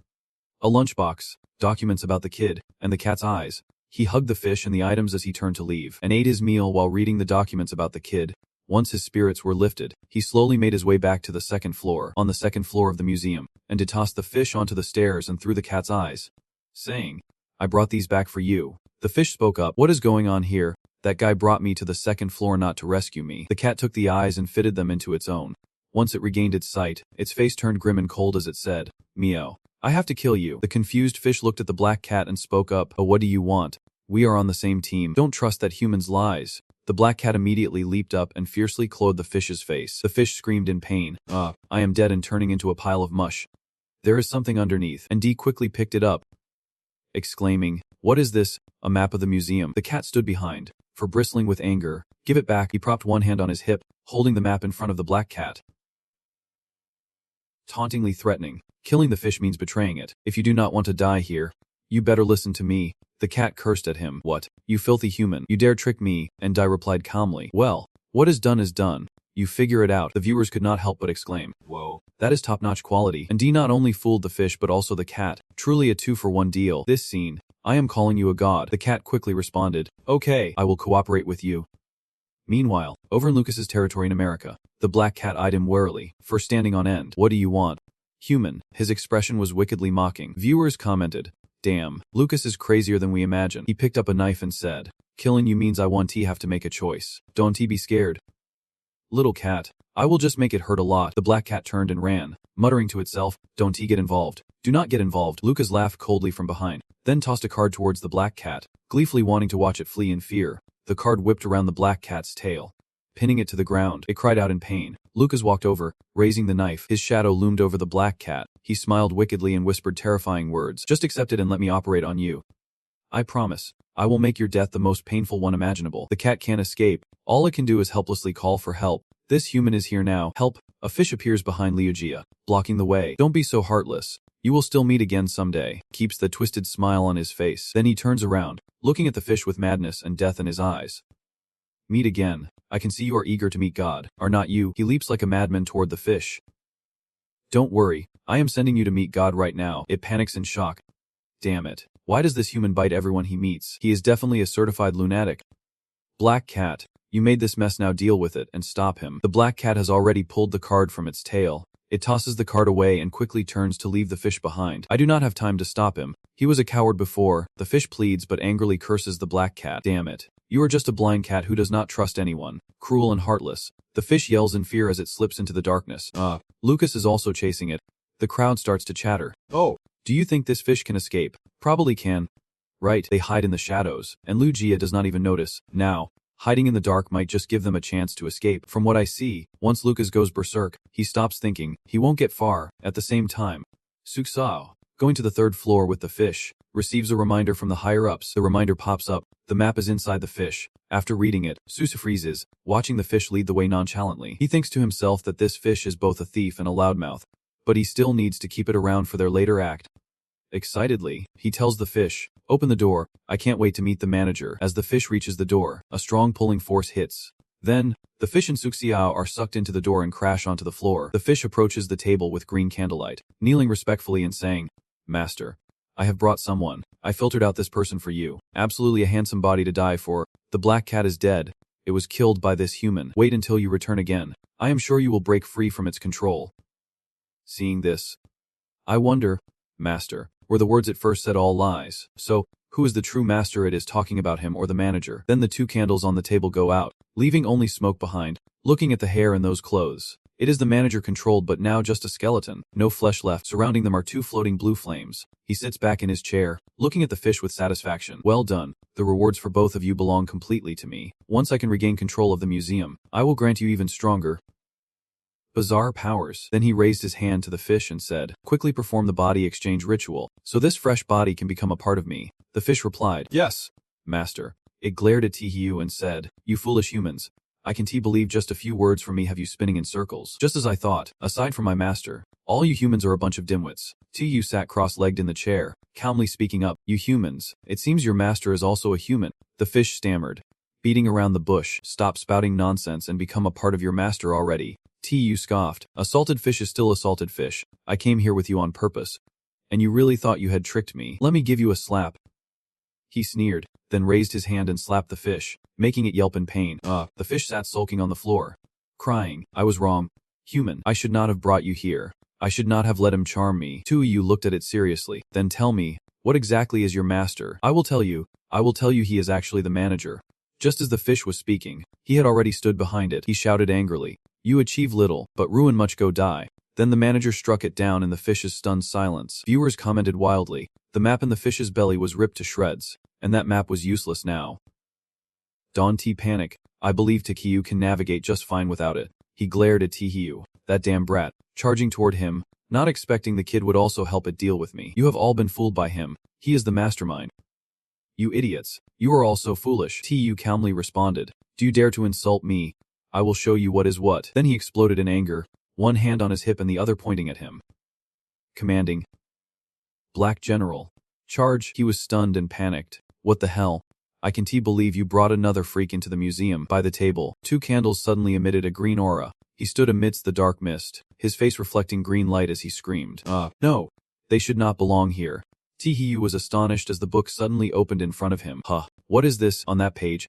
[SPEAKER 1] A lunchbox, documents about the kid, and the cat's eyes. He hugged the fish and the items as he turned to leave, and ate his meal while reading the documents about the kid. Once his spirits were lifted, he slowly made his way back to the second floor, on the second floor of the museum, and tossed the fish onto the stairs and through the cat's eyes, saying, "I brought these back for you." The fish spoke up, "What is going on here? That guy brought me to the second floor not to rescue me." The cat took the eyes and fitted them into its own. Once it regained its sight, its face turned grim and cold as it said, "Meow. I have to kill you." The confused fish looked at the black cat and spoke up, "Oh, what do you want? We are on the same team. Don't trust that human's lies." The black cat immediately leaped up and fiercely clawed the fish's face. The fish screamed in pain, I am dead," and turning into a pile of mush. "There is something underneath," and D quickly picked it up, exclaiming, "What is this? A map of the museum." The cat stood behind, for bristling with anger. "Give it back." He propped one hand on his hip, holding the map in front of the black cat, tauntingly threatening, "Killing the fish means betraying it. If you do not want to die here, you better listen to me." The cat cursed at him. "What? You filthy human. You dare trick me?" And Dai replied calmly, "Well, what is done is done. You figure it out." The viewers could not help but exclaim, "Whoa, that is top-notch quality." And D not only fooled the fish but also the cat. Truly a 2-for-1 deal. This scene, "I am calling you a god." The cat quickly responded, "Okay, I will cooperate with you." Meanwhile, over in Lucas's territory in America, the black cat eyed him warily, for standing on end. "What do you want?" "Human." His expression was wickedly mocking. Viewers commented, "Damn, Lucas is crazier than we imagine." He picked up a knife and said, "Killing you means I want to have to make a choice. Don't be scared, little cat. I will just make it hurt a lot." The black cat turned and ran, muttering to itself, "Don't get involved. Do not get involved." Lucas laughed coldly from behind, then tossed a card towards the black cat, gleefully wanting to watch it flee in fear. The card whipped around the black cat's tail, pinning it to the ground. It cried out in pain. Lucas walked over, raising the knife. His shadow loomed over the black cat. He smiled wickedly and whispered terrifying words. "Just accept it and let me operate on you. I promise, I will make your death the most painful one imaginable." The cat can't escape. All it can do is helplessly call for help. This human is here now. "Help!" A fish appears behind Liugia, blocking the way. "Don't be so heartless. You will still meet again someday." Keeps the twisted smile on his face. Then he turns around, looking at the fish with madness and death in his eyes. "Meet again. I can see you are eager to meet God, are not you?" He leaps like a madman toward the fish. "Don't worry, I am sending you to meet God right now." It panics in shock. Damn it. Why does this human bite everyone he meets? He is definitely a certified lunatic. "Black cat, you made this mess, now deal with it and stop him." The black cat has already pulled the card from its tail. It tosses the card away and quickly turns to leave the fish behind. "I do not have time to stop him. He was a coward before." The fish pleads but angrily curses the black cat. "Damn it. You are just a blind cat who does not trust anyone. Cruel and heartless." The fish yells in fear as it slips into the darkness. Lucas is also chasing it. The crowd starts to chatter. "Oh, do you think this fish can escape?" "Probably can." "Right, they hide in the shadows, and Lugia does not even notice. Now, hiding in the dark might just give them a chance to escape. From what I see, once Lucas goes berserk, he stops thinking. He won't get far." At the same time, Suksao, going to the third floor with the fish, receives a reminder from the higher-ups. The reminder pops up. The map is inside the fish. After reading it, Susa freezes, watching the fish lead the way nonchalantly. He thinks to himself that this fish is both a thief and a loudmouth, but he still needs to keep it around for their later act. Excitedly, he tells the fish, "Open the door, I can't wait to meet the manager." As the fish reaches the door, a strong pulling force hits. Then, the fish and Suxiao are sucked into the door and crash onto the floor. The fish approaches the table with green candlelight, kneeling respectfully and saying, "Master, I have brought someone. I filtered out this person for you. Absolutely a handsome body to die for. The black cat is dead. It was killed by this human. Wait until you return again. I am sure you will break free from its control." Seeing this, "I wonder, Master," were the words at first said all lies. So, who is the true master? It is talking about him or the manager. Then the two candles on the table go out, leaving only smoke behind. Looking at the hair and those clothes, it is the manager controlled but now just a skeleton. No flesh left. Surrounding them are two floating blue flames. He sits back in his chair, looking at the fish with satisfaction. "Well done. The rewards for both of you belong completely to me. Once I can regain control of the museum, I will grant you even stronger bizarre powers." Then he raised his hand to the fish and said, "Quickly perform the body exchange ritual, so this fresh body can become a part of me." The fish replied, "Yes, Master." It glared at Tihiu and said, "You foolish humans. I can believe just a few words from me have you spinning in circles. Just as I thought. Aside from my master, all you humans are a bunch of dimwits." Tihiu sat cross-legged in the chair, calmly speaking up, "You humans, it seems your master is also a human." The fish stammered, beating around the bush. "Stop spouting nonsense and become a part of your master already." Tihiu scoffed, "A salted fish is still a salted fish. I came here with you on purpose. And you really thought you had tricked me? Let me give you a slap." He sneered, then raised his hand and slapped the fish, making it yelp in pain. The fish sat sulking on the floor, crying, I was wrong. Human, I should not have brought you here. I should not have let him charm me. Two of you looked at it seriously. Then tell me, what exactly is your master? I will tell you he is actually the manager. Just as the fish was speaking, he had already stood behind it. He shouted angrily, you achieve little, but ruin much. Go die. Then the manager struck it down in the fish's stunned silence. Viewers commented wildly. The map in the fish's belly was ripped to shreds, and that map was useless now. Don T panic. I believe Takiyu can navigate just fine without it. He glared at Takiyu, that damn brat, charging toward him, not expecting the kid would also help it deal with me. You have all been fooled by him. He is the mastermind. You idiots. You are all so foolish. Takiyu calmly responded. Do you dare to insult me? I will show you what is what. Then he exploded in anger, one hand on his hip and the other pointing at him. Commanding. Black General. Charge. He was stunned and panicked. What the hell? I can't believe you brought another freak into the museum. By the table, 2 candles suddenly emitted a green aura. He stood amidst the dark mist, his face reflecting green light as he screamed. No. They should not belong here. Takiyu was astonished as the book suddenly opened in front of him. What is this on that page?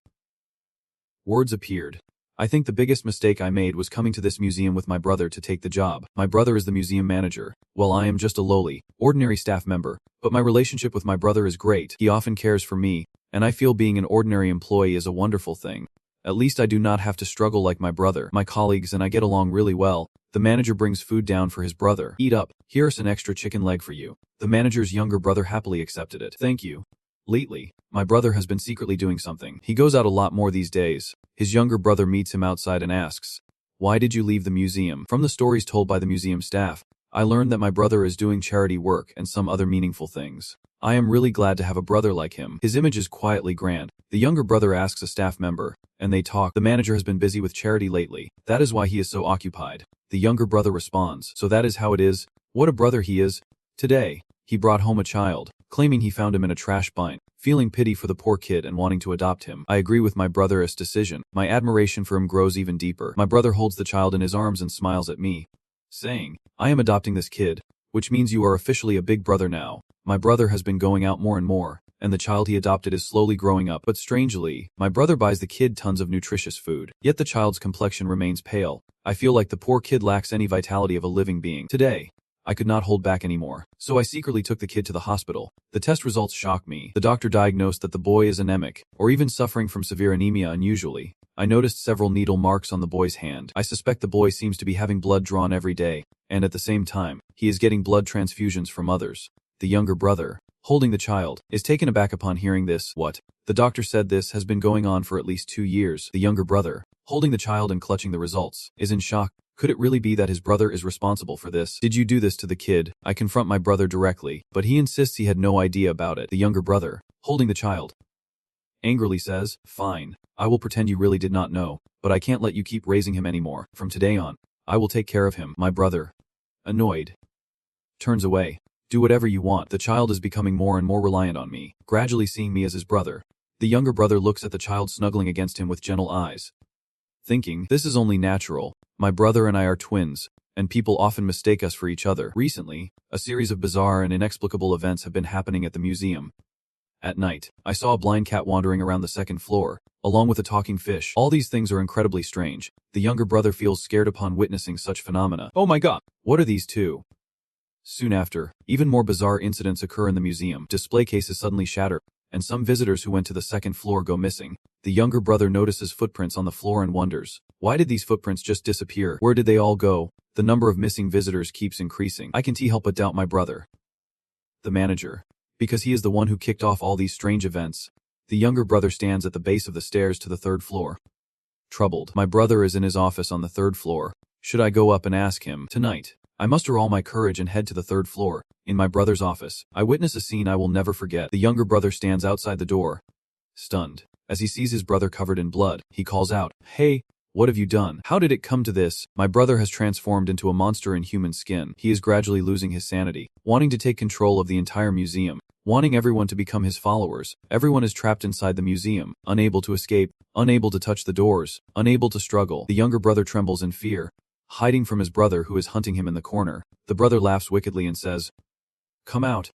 [SPEAKER 1] Words appeared. I think the biggest mistake I made was coming to this museum with my brother to take the job. My brother is the museum manager, while I am just a lowly, ordinary staff member. But my relationship with my brother is great. He often cares for me, and I feel being an ordinary employee is a wonderful thing. At least I do not have to struggle like my brother. My colleagues and I get along really well. The manager brings food down for his brother. Eat up. Here's an extra chicken leg for you. The manager's younger brother happily accepted it. Thank you. Lately, my brother has been secretly doing something. He goes out a lot more these days. His younger brother meets him outside and asks, why did you leave the museum? From the stories told by the museum staff, I learned that my brother is doing charity work and some other meaningful things. I am really glad to have a brother like him. His image is quietly grand. The younger brother asks a staff member, and they talk. The manager has been busy with charity lately. That is why he is so occupied. The younger brother responds, so that is how it is? What a brother he is. Today, he brought home a child, claiming he found him in a trash bin. Feeling pity for the poor kid and wanting to adopt him. I agree with my brother's decision. My admiration for him grows even deeper. My brother holds the child in his arms and smiles at me, saying, I am adopting this kid, which means you are officially a big brother now. My brother has been going out more and more, and the child he adopted is slowly growing up. But strangely, my brother buys the kid tons of nutritious food, yet the child's complexion remains pale. I feel like the poor kid lacks any vitality of a living being. Today, I could not hold back anymore, so I secretly took the kid to the hospital. The test results shocked me. The doctor diagnosed that the boy is anemic, or even suffering from severe anemia unusually. I noticed several needle marks on the boy's hand. I suspect the boy seems to be having blood drawn every day, and at the same time, he is getting blood transfusions from others. The younger brother, holding the child, is taken aback upon hearing this. What? The doctor said this has been going on for at least 2 years. The younger brother, holding the child and clutching the results, is in shock. Could it really be that his brother is responsible for this? Did you do this to the kid? I confront my brother directly, but he insists he had no idea about it. The younger brother, holding the child, angrily says, fine, I will pretend you really did not know, but I can't let you keep raising him anymore. From today on, I will take care of him. My brother, annoyed, turns away. Do whatever you want. The child is becoming more and more reliant on me, gradually seeing me as his brother. The younger brother looks at the child snuggling against him with gentle eyes, thinking, this is only natural. My brother and I are twins, and people often mistake us for each other. Recently, a series of bizarre and inexplicable events have been happening at the museum. At night, I saw a blind cat wandering around the 2nd floor, along with a talking fish. All these things are incredibly strange. The younger brother feels scared upon witnessing such phenomena. Oh my god, what are these two? Soon after, even more bizarre incidents occur in the museum. Display cases suddenly shatter, and some visitors who went to the 2nd floor go missing. The younger brother notices footprints on the floor and wonders, why did these footprints just disappear? Where did they all go? The number of missing visitors keeps increasing. I can't help but doubt my brother, the manager, because he is the one who kicked off all these strange events. The younger brother stands at the base of the stairs to the 3rd floor. Troubled, my brother is in his office on the 3rd floor. Should I go up and ask him? Tonight, I muster all my courage and head to the 3rd floor. In my brother's office, I witness a scene I will never forget. The younger brother stands outside the door, stunned. As he sees his brother covered in blood, he calls out, hey, what have you done? How did it come to this? My brother has transformed into a monster in human skin. He is gradually losing his sanity, wanting to take control of the entire museum, wanting everyone to become his followers. Everyone is trapped inside the museum, unable to escape, unable to touch the doors, unable to struggle. The younger brother trembles in fear, hiding from his brother who is hunting him in the corner. The brother laughs wickedly and says, come out,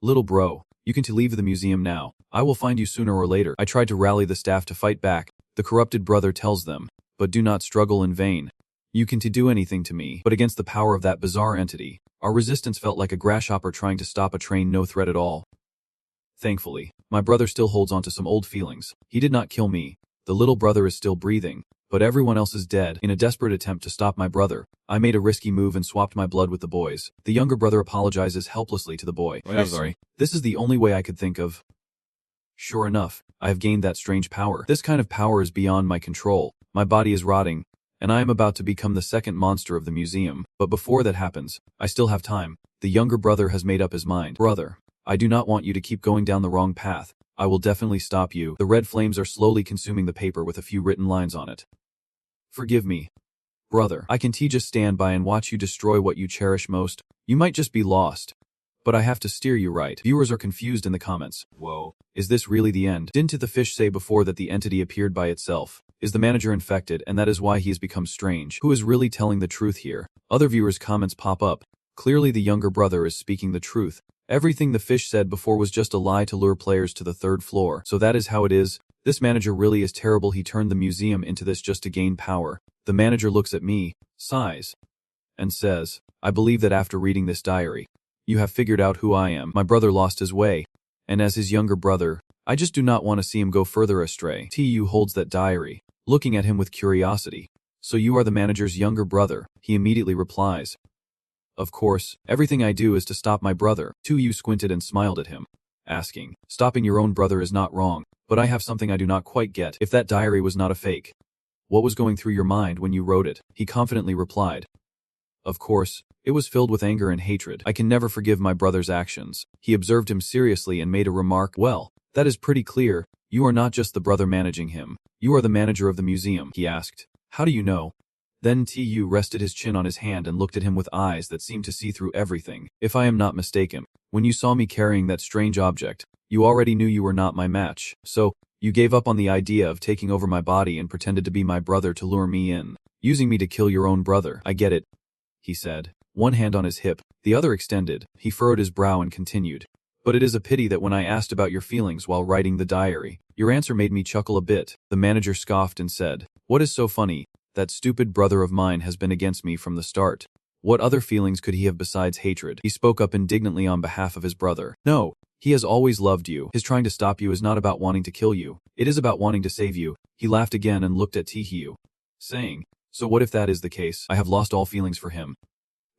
[SPEAKER 1] little bro. You can leave the museum now. I will find you sooner or later. I tried to rally the staff to fight back. The corrupted brother tells them, but do not struggle in vain. You can do anything to me, but against the power of that bizarre entity, our resistance felt like a grasshopper trying to stop a train, no threat at all. Thankfully, my brother still holds on to some old feelings. He did not kill me. The little brother is still breathing, but everyone else is dead. In a desperate attempt to stop my brother, I made a risky move and swapped my blood with the boys. The younger brother apologizes helplessly to the boy. I'm sorry. This is the only way I could think of. Sure enough, I have gained that strange power. This kind of power is beyond my control. My body is rotting, and I am about to become the second monster of the museum. But before that happens, I still have time. The younger brother has made up his mind. Brother, I do not want you to keep going down the wrong path. I will definitely stop you. The red flames are slowly consuming the paper with a few written lines on it. Forgive me. Brother, I can just stand by and watch you destroy what you cherish most. You might just be lost, but I have to steer you right. Viewers are confused in the comments. Whoa. Is this really the end? Didn't the fish say before that the entity appeared by itself? Is the manager infected and that is why he has become strange? Who is really telling the truth here? Other viewers' comments pop up. Clearly the younger brother is speaking the truth. Everything the fish said before was just a lie to lure players to the third floor. So that is how it is. This manager really is terrible. He turned the museum into this just to gain power. The manager looks at me, sighs, and says, I believe that after reading this diary, you have figured out who I am. My brother lost his way, and as his younger brother, I just do not want to see him go further astray. Tu holds that diary, looking at him with curiosity. So you are the manager's younger brother? He immediately replies. Of course, everything I do is to stop my brother. Tu squinted and smiled at him, asking, stopping your own brother is not wrong, but I have something I do not quite get. If that diary was not a fake, what was going through your mind when you wrote it? He confidently replied. Of course, it was filled with anger and hatred. I can never forgive my brother's actions. He observed him seriously and made a remark. Well, that is pretty clear. You are not just the brother managing him. You are the manager of the museum. He asked. How do you know? Then Tu rested his chin on his hand and looked at him with eyes that seemed to see through everything. If I am not mistaken, when you saw me carrying that strange object, you already knew you were not my match. So, you gave up on the idea of taking over my body and pretended to be my brother to lure me in, using me to kill your own brother. I get it, he said, one hand on his hip, the other extended. He furrowed his brow and continued. But it is a pity that when I asked about your feelings while writing the diary, your answer made me chuckle a bit. The manager scoffed and said, what is so funny? That stupid brother of mine has been against me from the start. What other feelings could he have besides hatred? He spoke up indignantly on behalf of his brother. No, he has always loved you. His trying to stop you is not about wanting to kill you. It is about wanting to save you. He laughed again and looked at Tu, saying, so what if that is the case? I have lost all feelings for him.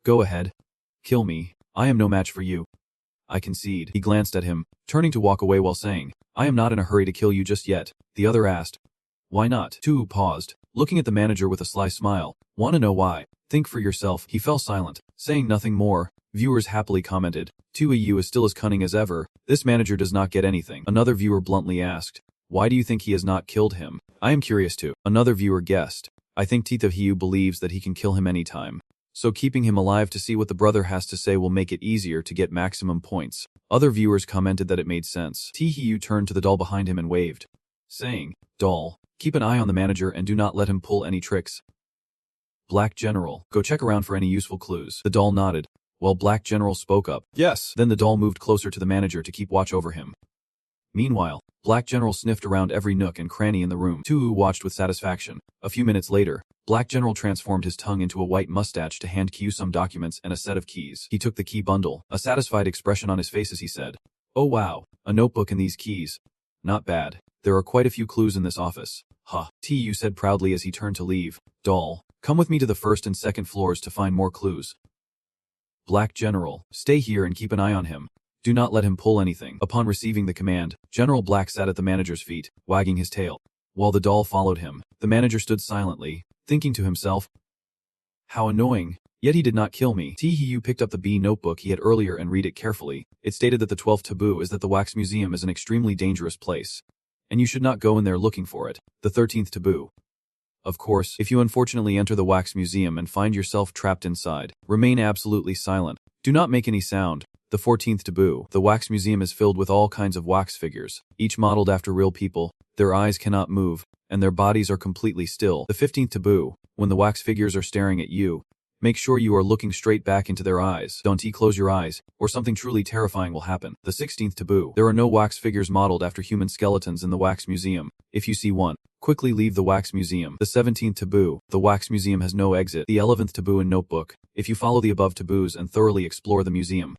[SPEAKER 1] Go ahead. Kill me. I am no match for you. I concede. He glanced at him, turning to walk away while saying, I am not in a hurry to kill you just yet. The other asked, why not? Tu paused, looking at the manager with a sly smile. Want to know why? Think for yourself. He fell silent, saying nothing more. Viewers happily commented, Tu is still as cunning as ever. This manager does not get anything. Another viewer bluntly asked, why do you think he has not killed him? I am curious too. Another viewer guessed, I think Hiyu believes that he can kill him anytime. So keeping him alive to see what the brother has to say will make it easier to get maximum points. Other viewers commented that it made sense. Hiyu turned to the doll behind him and waved, saying, doll, keep an eye on the manager and do not let him pull any tricks. Black General, go check around for any useful clues. The doll nodded, while Black General spoke up. Yes. Then the doll moved closer to the manager to keep watch over him. Meanwhile, Black General sniffed around every nook and cranny in the room. Tu watched with satisfaction. A few minutes later, Black General transformed his tongue into a white mustache to hand Q some documents and a set of keys. He took the key bundle, a satisfied expression on his face as he said, oh wow, a notebook and these keys. Not bad. There are quite a few clues in this office. Huh. Tu said proudly as he turned to leave. Doll, come with me to the first and second floors to find more clues. Black General, stay here and keep an eye on him. Do not let him pull anything. Upon receiving the command, General Black sat at the manager's feet, wagging his tail. While the doll followed him, the manager stood silently, thinking to himself, how annoying. Yet he did not kill me. Hiyu picked up the B notebook he had earlier and read it carefully. It stated that the 12th taboo is that the wax museum is an extremely dangerous place, and you should not go in there looking for it. The 13th taboo. Of course, if you unfortunately enter the wax museum and find yourself trapped inside, remain absolutely silent. Do not make any sound. The 14th taboo. The wax museum is filled with all kinds of wax figures, each modeled after real people. Their eyes cannot move, and their bodies are completely still. The 15th taboo. When the wax figures are staring at you, Make sure you are looking straight back into their eyes. Don't close your eyes, or something truly terrifying will happen. The 16th taboo. There are no wax figures modeled after human skeletons in the wax museum. If you see one, quickly leave the wax museum. The 17th taboo. The wax museum has no exit. The 11th taboo in notebook. If you follow the above taboos and thoroughly explore the museum,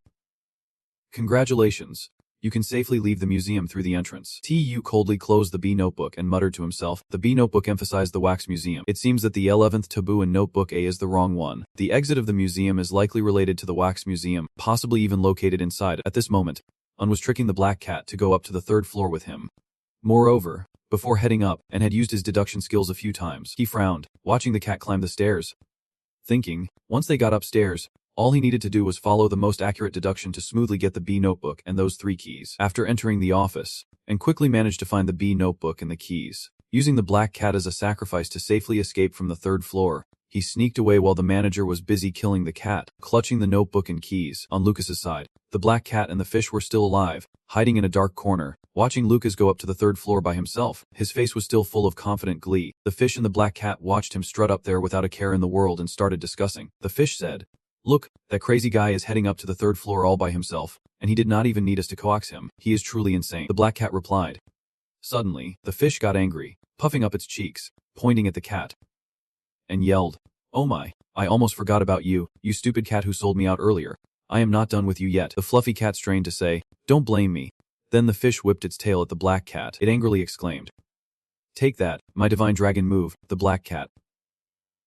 [SPEAKER 1] congratulations. You can safely leave the museum through the entrance. Tu coldly closed the B notebook and muttered to himself. The B notebook emphasized the wax museum. It seems that the 11th taboo in notebook A is the wrong one. The exit of the museum is likely related to the wax museum, possibly even located inside. At this moment, Un was tricking the black cat to go up to the 3rd floor with him. Moreover, before heading up, and had used his deduction skills a few times, he frowned, watching the cat climb the stairs, thinking, once they got upstairs, all he needed to do was follow the most accurate deduction to smoothly get the B notebook and those 3 keys. After entering the office, and quickly managed to find the B notebook and the keys, using the black cat as a sacrifice to safely escape from the 3rd floor, he sneaked away while the manager was busy killing the cat, clutching the notebook and keys. On Lucas's side, the black cat and the fish were still alive, hiding in a dark corner, watching Lucas go up to the 3rd floor by himself. His face was still full of confident glee. The fish and the black cat watched him strut up there without a care in the world and started discussing. The fish said, "Look, that crazy guy is heading up to the 3rd floor all by himself, and he did not even need us to coax him. He is truly insane." The black cat replied. Suddenly, the fish got angry, puffing up its cheeks, pointing at the cat, and yelled, "Oh my, I almost forgot about you, you stupid cat who sold me out earlier. I am not done with you yet." The fluffy cat strained to say, "Don't blame me." Then the fish whipped its tail at the black cat. It angrily exclaimed, "Take that, my divine dragon move." The black cat,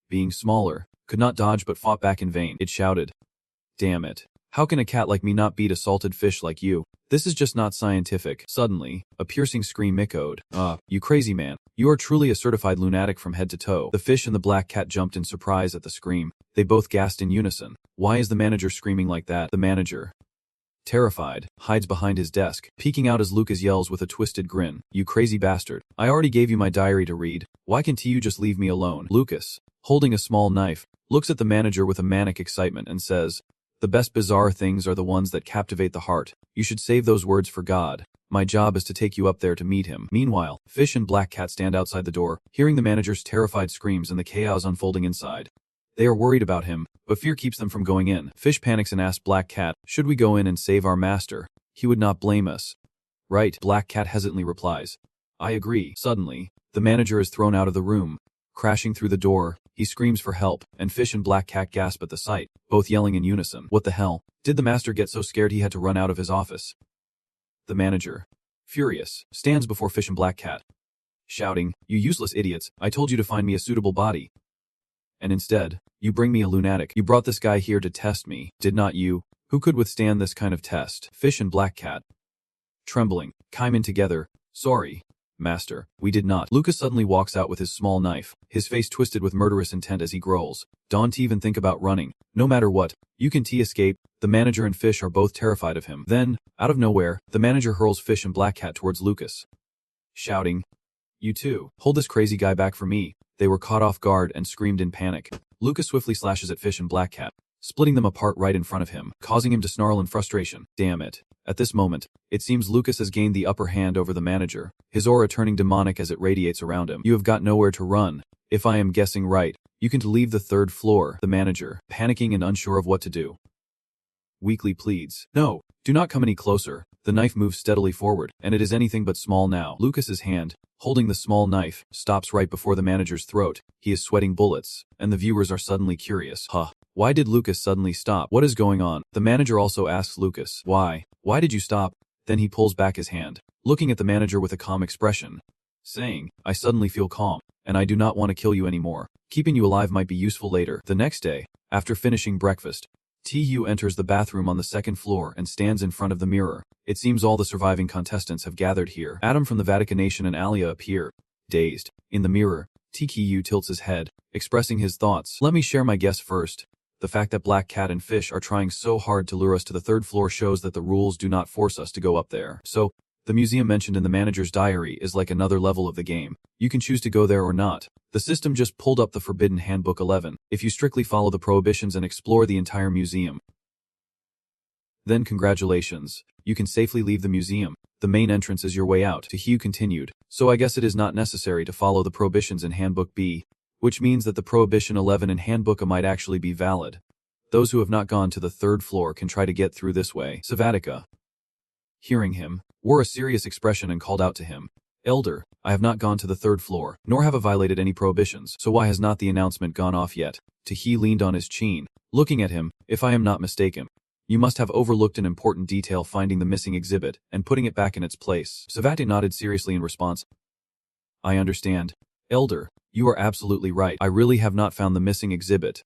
[SPEAKER 1] being smaller, could not dodge but fought back in vain. It shouted, "Damn it. How can a cat like me not beat a salted fish like you? This is just not scientific." Suddenly, a piercing scream echoed. You crazy man. You are truly a certified lunatic from head to toe." The fish and the black cat jumped in surprise at the scream. They both gasped in unison. Why is the manager screaming like that? The manager, terrified, hides behind his desk, peeking out as Lucas yells with a twisted grin, "You crazy bastard. I already gave you my diary to read. Why can't you just leave me alone?" Lucas, holding a small knife, looks at the manager with a manic excitement and says, "The best bizarre things are the ones that captivate the heart. You should save those words for God. My job is to take you up there to meet him." Meanwhile, Fish and Black Cat stand outside the door, hearing the manager's terrified screams and the chaos unfolding inside. They are worried about him, but fear keeps them from going in. Fish panics and asks Black Cat, "Should we go in and save our master? He would not blame us." "Right," Black Cat hesitantly replies. "I agree." Suddenly, the manager is thrown out of the room. Crashing through the door, he screams for help, and Fish and Black Cat gasp at the sight, both yelling in unison. What the hell? Did the master get so scared he had to run out of his office? The manager, furious, stands before Fish and Black Cat, shouting, "You useless idiots, I told you to find me a suitable body. And instead, you bring me a lunatic. You brought this guy here to test me, did not you? Who could withstand this kind of test?" Fish and Black Cat, trembling, chime in together, "Sorry, master, we did not." Lucas suddenly walks out with his small knife, his face twisted with murderous intent as he growls, "Don't even think about running. No matter what, you can escape." The manager and Fish are both terrified of him. Then, out of nowhere, the manager hurls Fish and Black Cat towards Lucas, shouting, "You two, hold this crazy guy back for me." They were caught off guard and screamed in panic. Lucas swiftly slashes at Fish and Black Cat, splitting them apart right in front of him, causing him to snarl in frustration. Damn it. At this moment, it seems Lucas has gained the upper hand over the manager, his aura turning demonic as it radiates around him. "You have got nowhere to run. If I am guessing right, you can leave the 3rd floor." The manager, panicking and unsure of what to do, weakly pleads, "No, do not come any closer." The knife moves steadily forward, and it is anything but small now. Lucas's hand, holding the small knife, stops right before the manager's throat. He is sweating bullets, and the viewers are suddenly curious. Why did Lucas suddenly stop? What is going on? The manager also asks Lucas, Why did you stop?" Then he pulls back his hand, looking at the manager with a calm expression, saying, "I suddenly feel calm, and I do not want to kill you anymore. Keeping you alive might be useful later." The next day, after finishing breakfast, Tu enters the bathroom on the 2nd floor and stands in front of the mirror. It seems all the surviving contestants have gathered here. Adam from the Vaticanation and Alia appear, dazed. In the mirror, TQ tilts his head, expressing his thoughts. "Let me share my guess first. The fact that Black Cat and Fish are trying so hard to lure us to the 3rd floor shows that the rules do not force us to go up there. So, the museum mentioned in the manager's diary is like another level of the game. You can choose to go there or not. The system just pulled up the Forbidden Handbook 11. If you strictly follow the prohibitions and explore the entire museum, then congratulations, you can safely leave the museum. The main entrance is your way out." To Hugh continued, "So I guess it is not necessary to follow the prohibitions in Handbook B. which means that the Prohibition 11 in Handbook might actually be valid. Those who have not gone to the 3rd floor can try to get through this way. Savatica, hearing him, wore a serious expression and called out to him. Elder, I have not gone to the 3rd floor, nor have I violated any prohibitions, so why has not the announcement gone off yet? Tahi leaned on his chin, looking at him. If I am not mistaken, you must have overlooked an important detail, finding the missing exhibit and putting it back in its place. Savati nodded seriously in response. I understand. Elder, you are absolutely right. I really have not found the missing exhibit.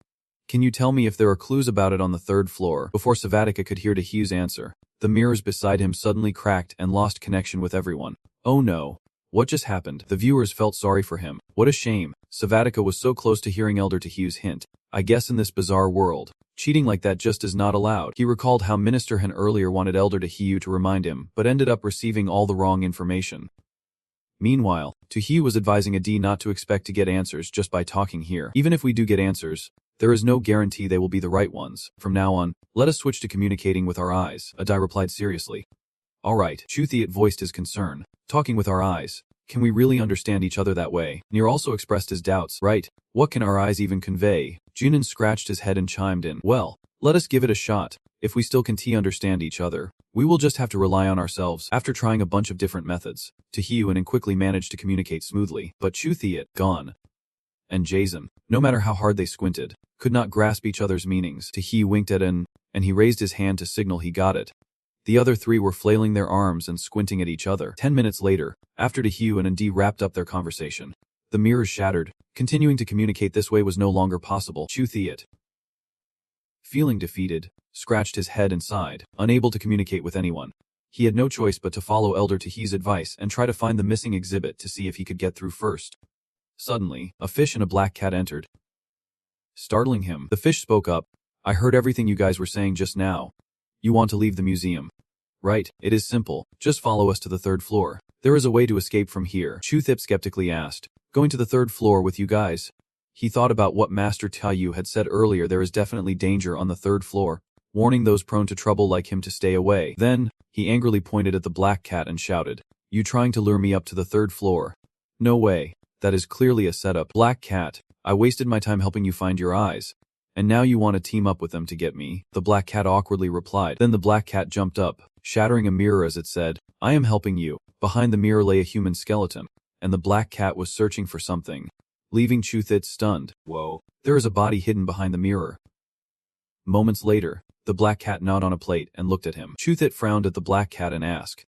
[SPEAKER 1] Can you tell me if there are clues about it on the 3rd floor? Before Savatica could hear Tahi's answer, the mirrors beside him suddenly cracked and lost connection with everyone. Oh no. What just happened? The viewers felt sorry for him. What a shame. Savatica was so close to hearing Elder Tahi's hint. I guess in this bizarre world, cheating like that just is not allowed. He recalled how Minister Han earlier wanted Elder Tahi to remind him, but ended up receiving all the wrong information. Meanwhile, Tahi was advising Adi not to expect to get answers just by talking here. Even if we do get answers, there is no guarantee they will be the right ones. From now on, let us switch to communicating with our eyes, Adi replied seriously. Alright, Chuthiat voiced his concern. Talking with our eyes. Can we really understand each other that way? Nir also expressed his doubts. Right, what can our eyes even convey? Junin scratched his head and chimed in. Well, let us give it a shot. If we still can't understand each other, we will just have to rely on ourselves. After trying a bunch of different methods, Tahiuan quickly managed to communicate smoothly, but Chuthiat, gone, and Jason, no matter how hard they squinted, could not grasp each other's meanings. Tahi winked at An, and he raised his hand to signal he got it. The other three were flailing their arms and squinting at each other. 10 minutes later, after Tahiuan and D wrapped up their conversation, the mirrors shattered. Continuing to communicate this way was no longer possible. Chuthiat, feeling defeated, scratched his head and sighed, unable to communicate with anyone. He had no choice but to follow Elder Tahi's advice and try to find the missing exhibit to see if he could get through first. Suddenly, a fish and a black cat entered. Startling him, the fish spoke up. I heard everything you guys were saying just now. You want to leave the museum? Right, it is simple. Just follow us to the 3rd floor. There is a way to escape from here. Chuthip skeptically asked. Going to the 3rd floor with you guys? He thought about what Master Taiyu had said earlier. There is definitely danger on the 3rd floor, warning those prone to trouble like him to stay away. Then, he angrily pointed at the black cat and shouted, You trying to lure me up to the 3rd floor? No way. That is clearly a setup. Black cat, I wasted my time helping you find your eyes. And now you want to team up with them to get me? The black cat awkwardly replied. Then the black cat jumped up, shattering a mirror as it said, I am helping you. Behind the mirror lay a human skeleton, and the black cat was searching for something, leaving Chuthit stunned. Whoa. There is a body hidden behind the mirror. Moments later, the black cat gnawed on a plate and looked at him. Chuthit frowned at the black cat and asked,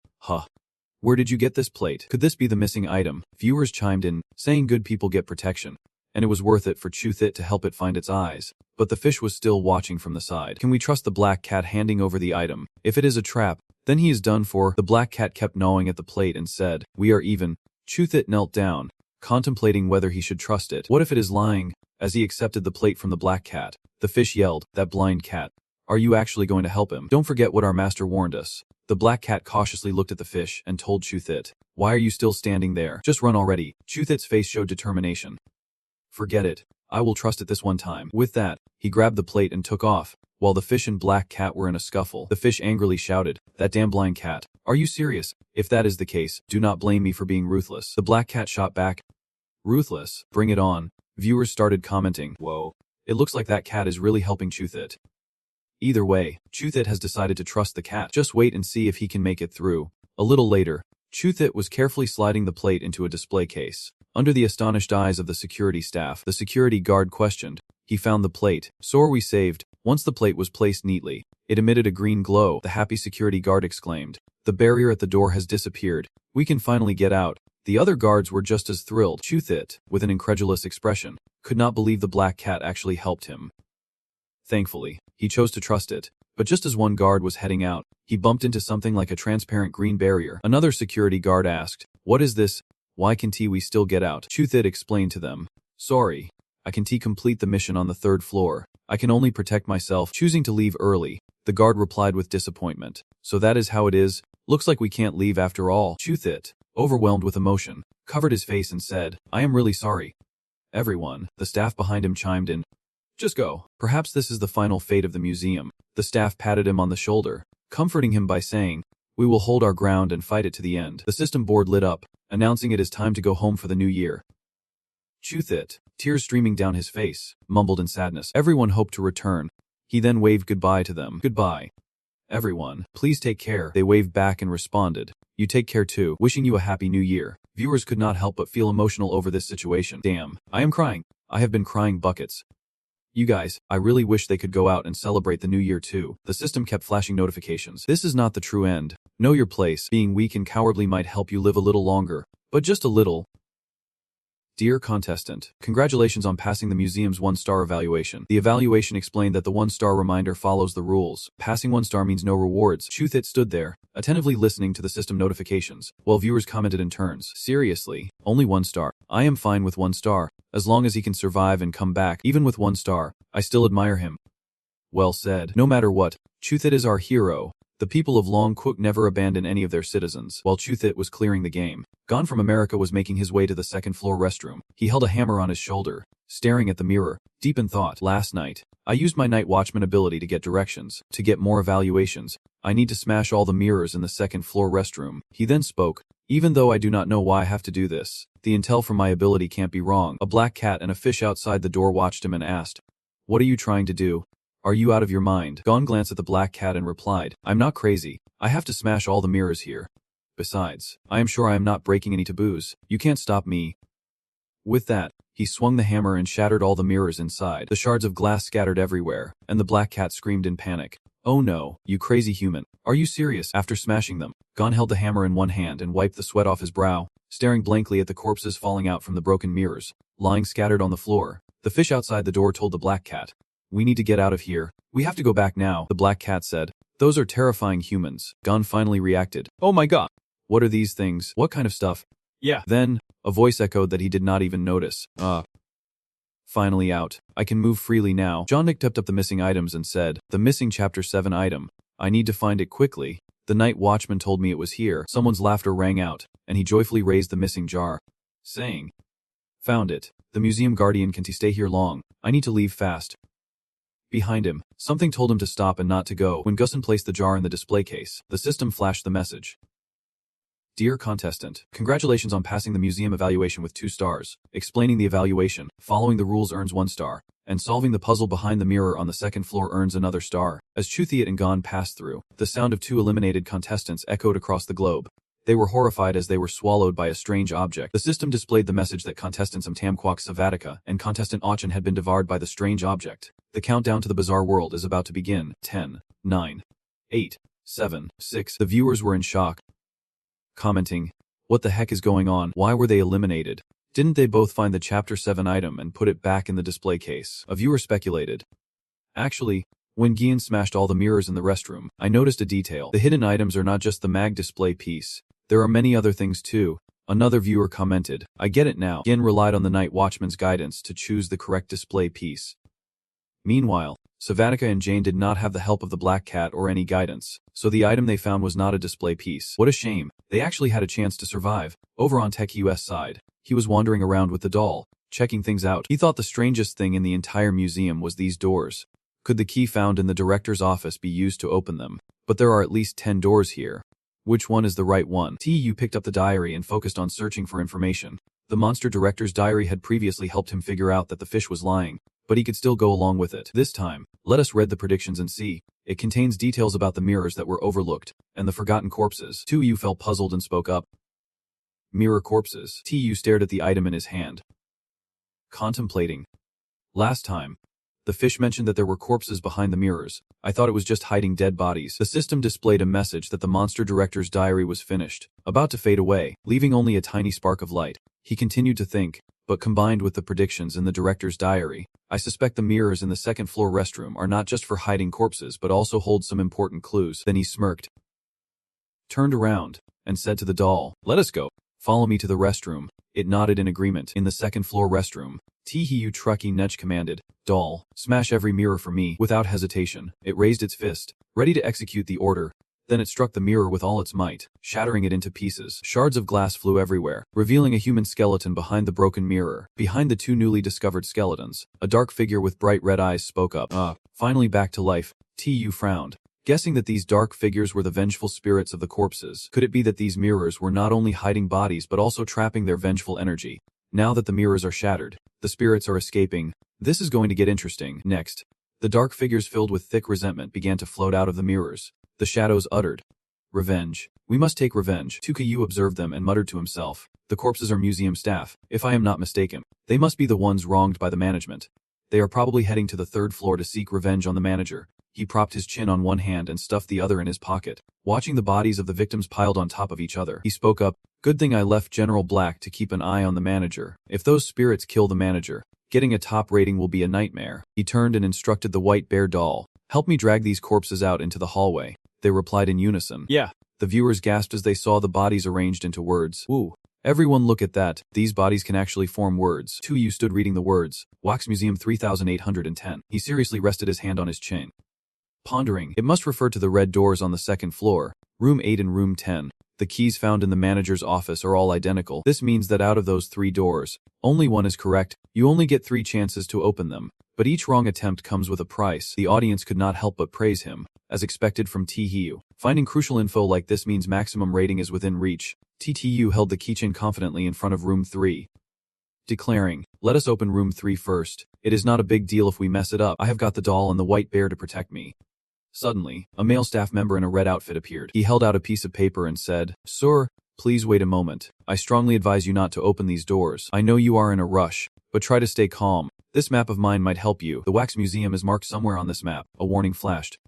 [SPEAKER 1] Where did you get this plate? Could this be the missing item? Viewers chimed in, saying good people get protection, and it was worth it for Chuthit to help it find its eyes. But the fish was still watching from the side. Can we trust the black cat handing over the item? If it is a trap, then he is done for. The black cat kept gnawing at the plate and said, We are even. Chuthit knelt down, contemplating whether he should trust it. What if it is lying? As he accepted the plate from the black cat, the fish yelled, That blind cat. Are you actually going to help him? Don't forget what our master warned us. The black cat cautiously looked at the fish and told Chuthit, Why are you still standing there? Just run already. Chuthit's face showed determination. Forget it. I will trust it this one time. With that, he grabbed the plate and took off, while the fish and black cat were in a scuffle. The fish angrily shouted, That damn blind cat. Are you serious? If that is the case, do not blame me for being ruthless. The black cat shot back. Ruthless? Bring it on. Viewers started commenting. Whoa. It looks like that cat is really helping Chuthit. Either way, Chuthit has decided to trust the cat. Just wait and see if he can make it through. A little later, Chuthit was carefully sliding the plate into a display case. Under the astonished eyes of the security staff, the security guard questioned. He found the plate. So are we saved? Once the plate was placed neatly, it emitted a green glow. The happy security guard exclaimed. The barrier at the door has disappeared. We can finally get out. The other guards were just as thrilled. Chuthit, with an incredulous expression, could not believe the black cat actually helped him. Thankfully, he chose to trust it. But just as one guard was heading out, he bumped into something like a transparent green barrier. Another security guard asked, What is this? Why can't we still get out? Chuthit explained to them. Sorry. I can't complete the mission on the 3rd floor. I can only protect myself. Choosing to leave early, the guard replied with disappointment. So that is how it is? Looks like we can't leave after all. Chuthit, overwhelmed with emotion, covered his face and said, I am really sorry. Everyone, the staff behind him chimed in. Just go. Perhaps this is the final fate of the museum. The staff patted him on the shoulder, comforting him by saying, We will hold our ground and fight it to the end. The system board lit up, announcing it is time to go home for the new year. Chuthit, tears streaming down his face, mumbled in sadness. Everyone hoped to return. He then waved goodbye to them. Goodbye. Everyone, please take care. They waved back and responded. You take care too. Wishing you a happy new year. Viewers could not help but feel emotional over this situation. Damn, I am crying. I have been crying buckets. You guys, I really wish they could go out and celebrate the new year too. The system kept flashing notifications. This is not the true end. Know your place. Being weak and cowardly might help you live a little longer. But just a little. Dear contestant, congratulations on passing the museum's 1-star evaluation. The evaluation explained that the 1-star reminder follows the rules. Passing 1 star means no rewards. Chuthit stood there, attentively listening to the system notifications, while viewers commented in turns. Seriously, only 1 star. I am fine with 1 star. As long as he can survive and come back, even with 1 star, I still admire him. Well said. No matter what, Chuthit is our hero. The people of Longquok never abandon any of their citizens. While Chuthit was clearing the game, Gone from America was making his way to the second-floor restroom. He held a hammer on his shoulder, staring at the mirror, deep in thought. Last night, I used my night watchman ability to get directions. To get more evaluations, I need to smash all the mirrors in the second-floor restroom. He then spoke. Even though I do not know why I have to do this, the intel from my ability can't be wrong. A black cat and a fish outside the door watched him and asked, "What are you trying to do? Are you out of your mind?" Gon glanced at the black cat and replied, "I'm not crazy. I have to smash all the mirrors here. Besides, I am sure I am not breaking any taboos. You can't stop me." With that, he swung the hammer and shattered all the mirrors inside. The shards of glass scattered everywhere, and the black cat screamed in panic. "Oh no, you crazy human. Are you serious?" After smashing them, Gon held the hammer in one hand and wiped the sweat off his brow, staring blankly at the corpses falling out from the broken mirrors, lying scattered on the floor. The fish outside the door told the black cat, "We need to get out of here. We have to go back now." The black cat said, "Those are terrifying humans." Gon finally reacted. "Oh my god. What are these things? What kind of stuff?" "Yeah." Then, a voice echoed that he did not even notice. Finally out. I can move freely now. John Nick tipped up the missing items and said, "The missing Chapter 7 item. I need to find it quickly. The night watchman told me it was here." Someone's laughter rang out, and he joyfully raised the missing jar, saying, "Found it. The museum guardian can't stay here long. I need to leave fast." Behind him, something told him to stop and not to go. When Gusson placed the jar in the display case, the system flashed the message. Dear contestant, congratulations on passing the museum evaluation with 2 stars. Explaining the evaluation, following the rules earns 1 star, and solving the puzzle behind the mirror on the second floor earns another star. As Chuthiat and Gon passed through, the sound of 2 eliminated contestants echoed across the globe. They were horrified as they were swallowed by a strange object. The system displayed the message that contestants Tamquok Savatica and contestant Achin had been devoured by the strange object. The countdown to the bizarre world is about to begin. 10, 9, 8, 7, 6. The viewers were in shock, commenting, "What the heck is going on? Why were they eliminated? Didn't they both find the Chapter 7 item and put it back in the display case?" A viewer speculated. "Actually, when Gian smashed all the mirrors in the restroom, I noticed a detail. The hidden items are not just the mag display piece. There are many other things too." Another viewer commented, "I get it now." Gian relied on the night watchman's guidance to choose the correct display piece. Meanwhile, Savatica and Jane did not have the help of the black cat or any guidance, so the item they found was not a display piece. What a shame. They actually had a chance to survive. Over on Tech US side, he was wandering around with the doll, checking things out. He thought the strangest thing in the entire museum was these doors. Could the key found in the director's office be used to open them? But there are at least 10 doors here. Which one is the right one? TU picked up the diary and focused on searching for information. The monster director's diary had previously helped him figure out that the fish was lying, but he could still go along with it. This time, let us read the predictions and see. It contains details about the mirrors that were overlooked, and the forgotten corpses. Tu felt puzzled and spoke up. Mirror corpses. Tu stared at the item in his hand, contemplating. Last time, the fish mentioned that there were corpses behind the mirrors. I thought it was just hiding dead bodies. The system displayed a message that the monster director's diary was finished, about to fade away, leaving only a tiny spark of light. He continued to think, but combined with the predictions in the director's diary, I suspect the mirrors in the second-floor restroom are not just for hiding corpses but also hold some important clues. Then he smirked, turned around, and said to the doll, "Let us go. Follow me to the restroom." It nodded in agreement. In the second-floor restroom, Tihiu Trucky Nech commanded, "Doll, smash every mirror for me." Without hesitation, it raised its fist, ready to execute the order. Then it struck the mirror with all its might, shattering it into pieces. Shards of glass flew everywhere, revealing a human skeleton behind the broken mirror. Behind the 2 newly discovered skeletons, a dark figure with bright red eyes spoke up. Finally back to life. Tu frowned, guessing that these dark figures were the vengeful spirits of the corpses. Could it be that these mirrors were not only hiding bodies but also trapping their vengeful energy? Now that the mirrors are shattered, the spirits are escaping. This is going to get interesting. Next, the dark figures filled with thick resentment began to float out of the mirrors. The shadows uttered, "Revenge. We must take revenge." Tukayu observed them and muttered to himself, "The corpses are museum staff. If I am not mistaken, they must be the ones wronged by the management. They are probably heading to the third floor to seek revenge on the manager." He propped his chin on one hand and stuffed the other in his pocket. Watching the bodies of the victims piled on top of each other, he spoke up, "Good thing I left General Black to keep an eye on the manager. If those spirits kill the manager, getting a top rating will be a nightmare." He turned and instructed the white bear doll, "Help me drag these corpses out into the hallway." They replied in unison, "Yeah." The viewers gasped as they saw the bodies arranged into words. "Woo. Everyone look at that. These bodies can actually form words." Tuyu stood reading the words, "Wax Museum 3810. He seriously rested his hand on his chin, pondering. It must refer to the red doors on the second floor, room 8 and room 10. The keys found in the manager's office are all identical. This means that out of those 3 doors, only one is correct. You only get 3 chances to open them, but each wrong attempt comes with a price." The audience could not help but praise him, as expected from Tzu. Finding crucial info like this means maximum rating is within reach. Tzu held the keychain confidently in front of room 3, declaring, "Let us open room 3 first. It is not a big deal if we mess it up. I have got the doll and the white bear to protect me." Suddenly, a male staff member in a red outfit appeared. He held out a piece of paper and said, "Sir, please wait a moment. I strongly advise you not to open these doors. I know you are in a rush, but try to stay calm. This map of mine might help you. The Wax Museum is marked somewhere on this map." A warning flashed.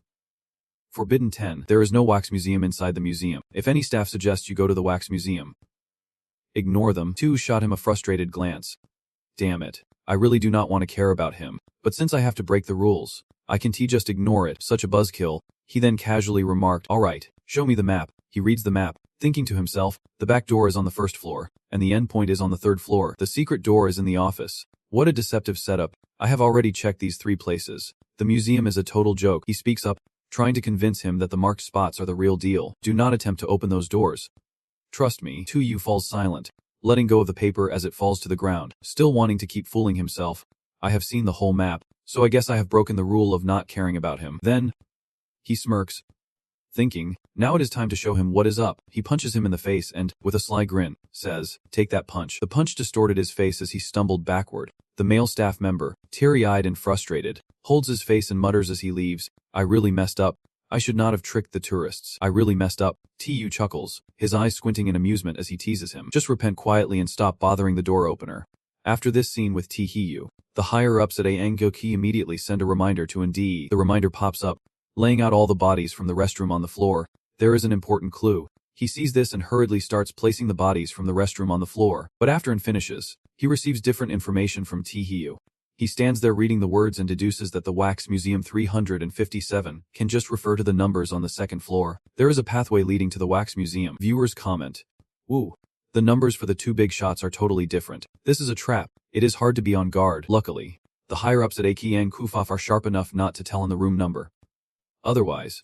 [SPEAKER 1] Forbidden 10. There is no Wax Museum inside the museum. If any staff suggests you go to the Wax Museum, ignore them. Tu shot him a frustrated glance. Damn it. I really do not want to care about him, but since I have to break the rules, I can just ignore it. Such a buzzkill. He then casually remarked, "Alright, show me the map." He reads the map, thinking to himself, the back door is on the first floor, and the end point is on the third floor. The secret door is in the office. What a deceptive setup. I have already checked these 3 places. The museum is a total joke. He speaks up, trying to convince him that the marked spots are the real deal. Do not attempt to open those doors. Trust me. Tuyu falls silent, letting go of the paper as it falls to the ground, still wanting to keep fooling himself. I have seen the whole map, so I guess I have broken the rule of not caring about him. Then, he smirks, thinking, now it is time to show him what is up. He punches him in the face and, with a sly grin, says, "Take that punch." The punch distorted his face as he stumbled backward. The male staff member, teary-eyed and frustrated, holds his face and mutters as he leaves, "I really messed up. I should not have tricked the tourists. I really messed up." Tu chuckles, his eyes squinting in amusement as he teases him. "Just repent quietly and stop bothering the door opener." After this scene with Tzu, the higher-ups at Angoki immediately send a reminder to ND. The reminder pops up, laying out all the bodies from the restroom on the floor. There is an important clue. He sees this and hurriedly starts placing the bodies from the restroom on the floor. But after and finishes, he receives different information from Tzu. He stands there reading the words and deduces that the Wax Museum 357 can just refer to the numbers on the second floor. There is a pathway leading to the Wax Museum. Viewers comment, "Woo. The numbers for the 2 big shots are totally different. This is a trap. It is hard to be on guard." Luckily, the higher-ups at Akiang Kufaf are sharp enough not to tell in the room number. Otherwise,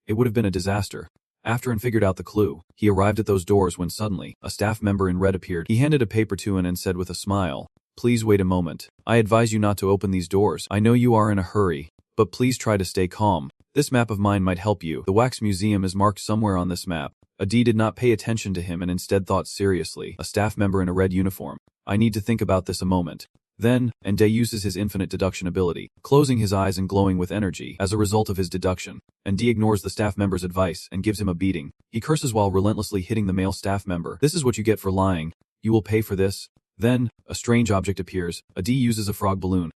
[SPEAKER 1] it would have been a disaster. After and figured out the clue, he arrived at those doors when suddenly, a staff member in red appeared. He handed a paper to An and said with a smile, "Please wait a moment. I advise you not to open these doors. I know you are in a hurry, but please try to stay calm. This map of mine might help you. The Wax Museum is marked somewhere on this map." Adi did not pay attention to him and instead thought seriously, a staff member in a red uniform. "I need to think about this a moment." Then, Ande uses his infinite deduction ability, closing his eyes and glowing with energy. As a result of his deduction, Ande ignores the staff member's advice and gives him a beating. He curses while relentlessly hitting the male staff member. "This is what you get for lying. You will pay for this." Then, a strange object appears. Adi uses a frog balloon.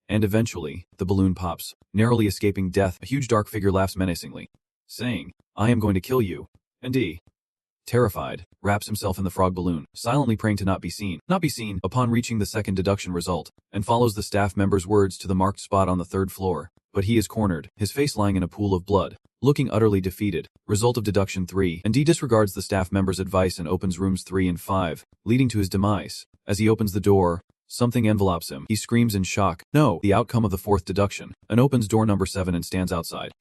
[SPEAKER 1] And eventually, the balloon pops, narrowly escaping death. A huge dark figure laughs menacingly, saying, "I am going to kill you." Andi, terrified, wraps himself in the frog balloon, silently praying to not be seen. Upon reaching the second deduction result, and follows the staff member's words to the marked spot on the third floor. But he is cornered, his face lying in a pool of blood, looking utterly defeated. Result of deduction 3. And D disregards the staff member's advice and opens rooms 3 and 5, leading to his demise. As he opens the door, something envelopes him. He screams in shock. No! The outcome of the 4th deduction. And opens door number 7 and stands outside.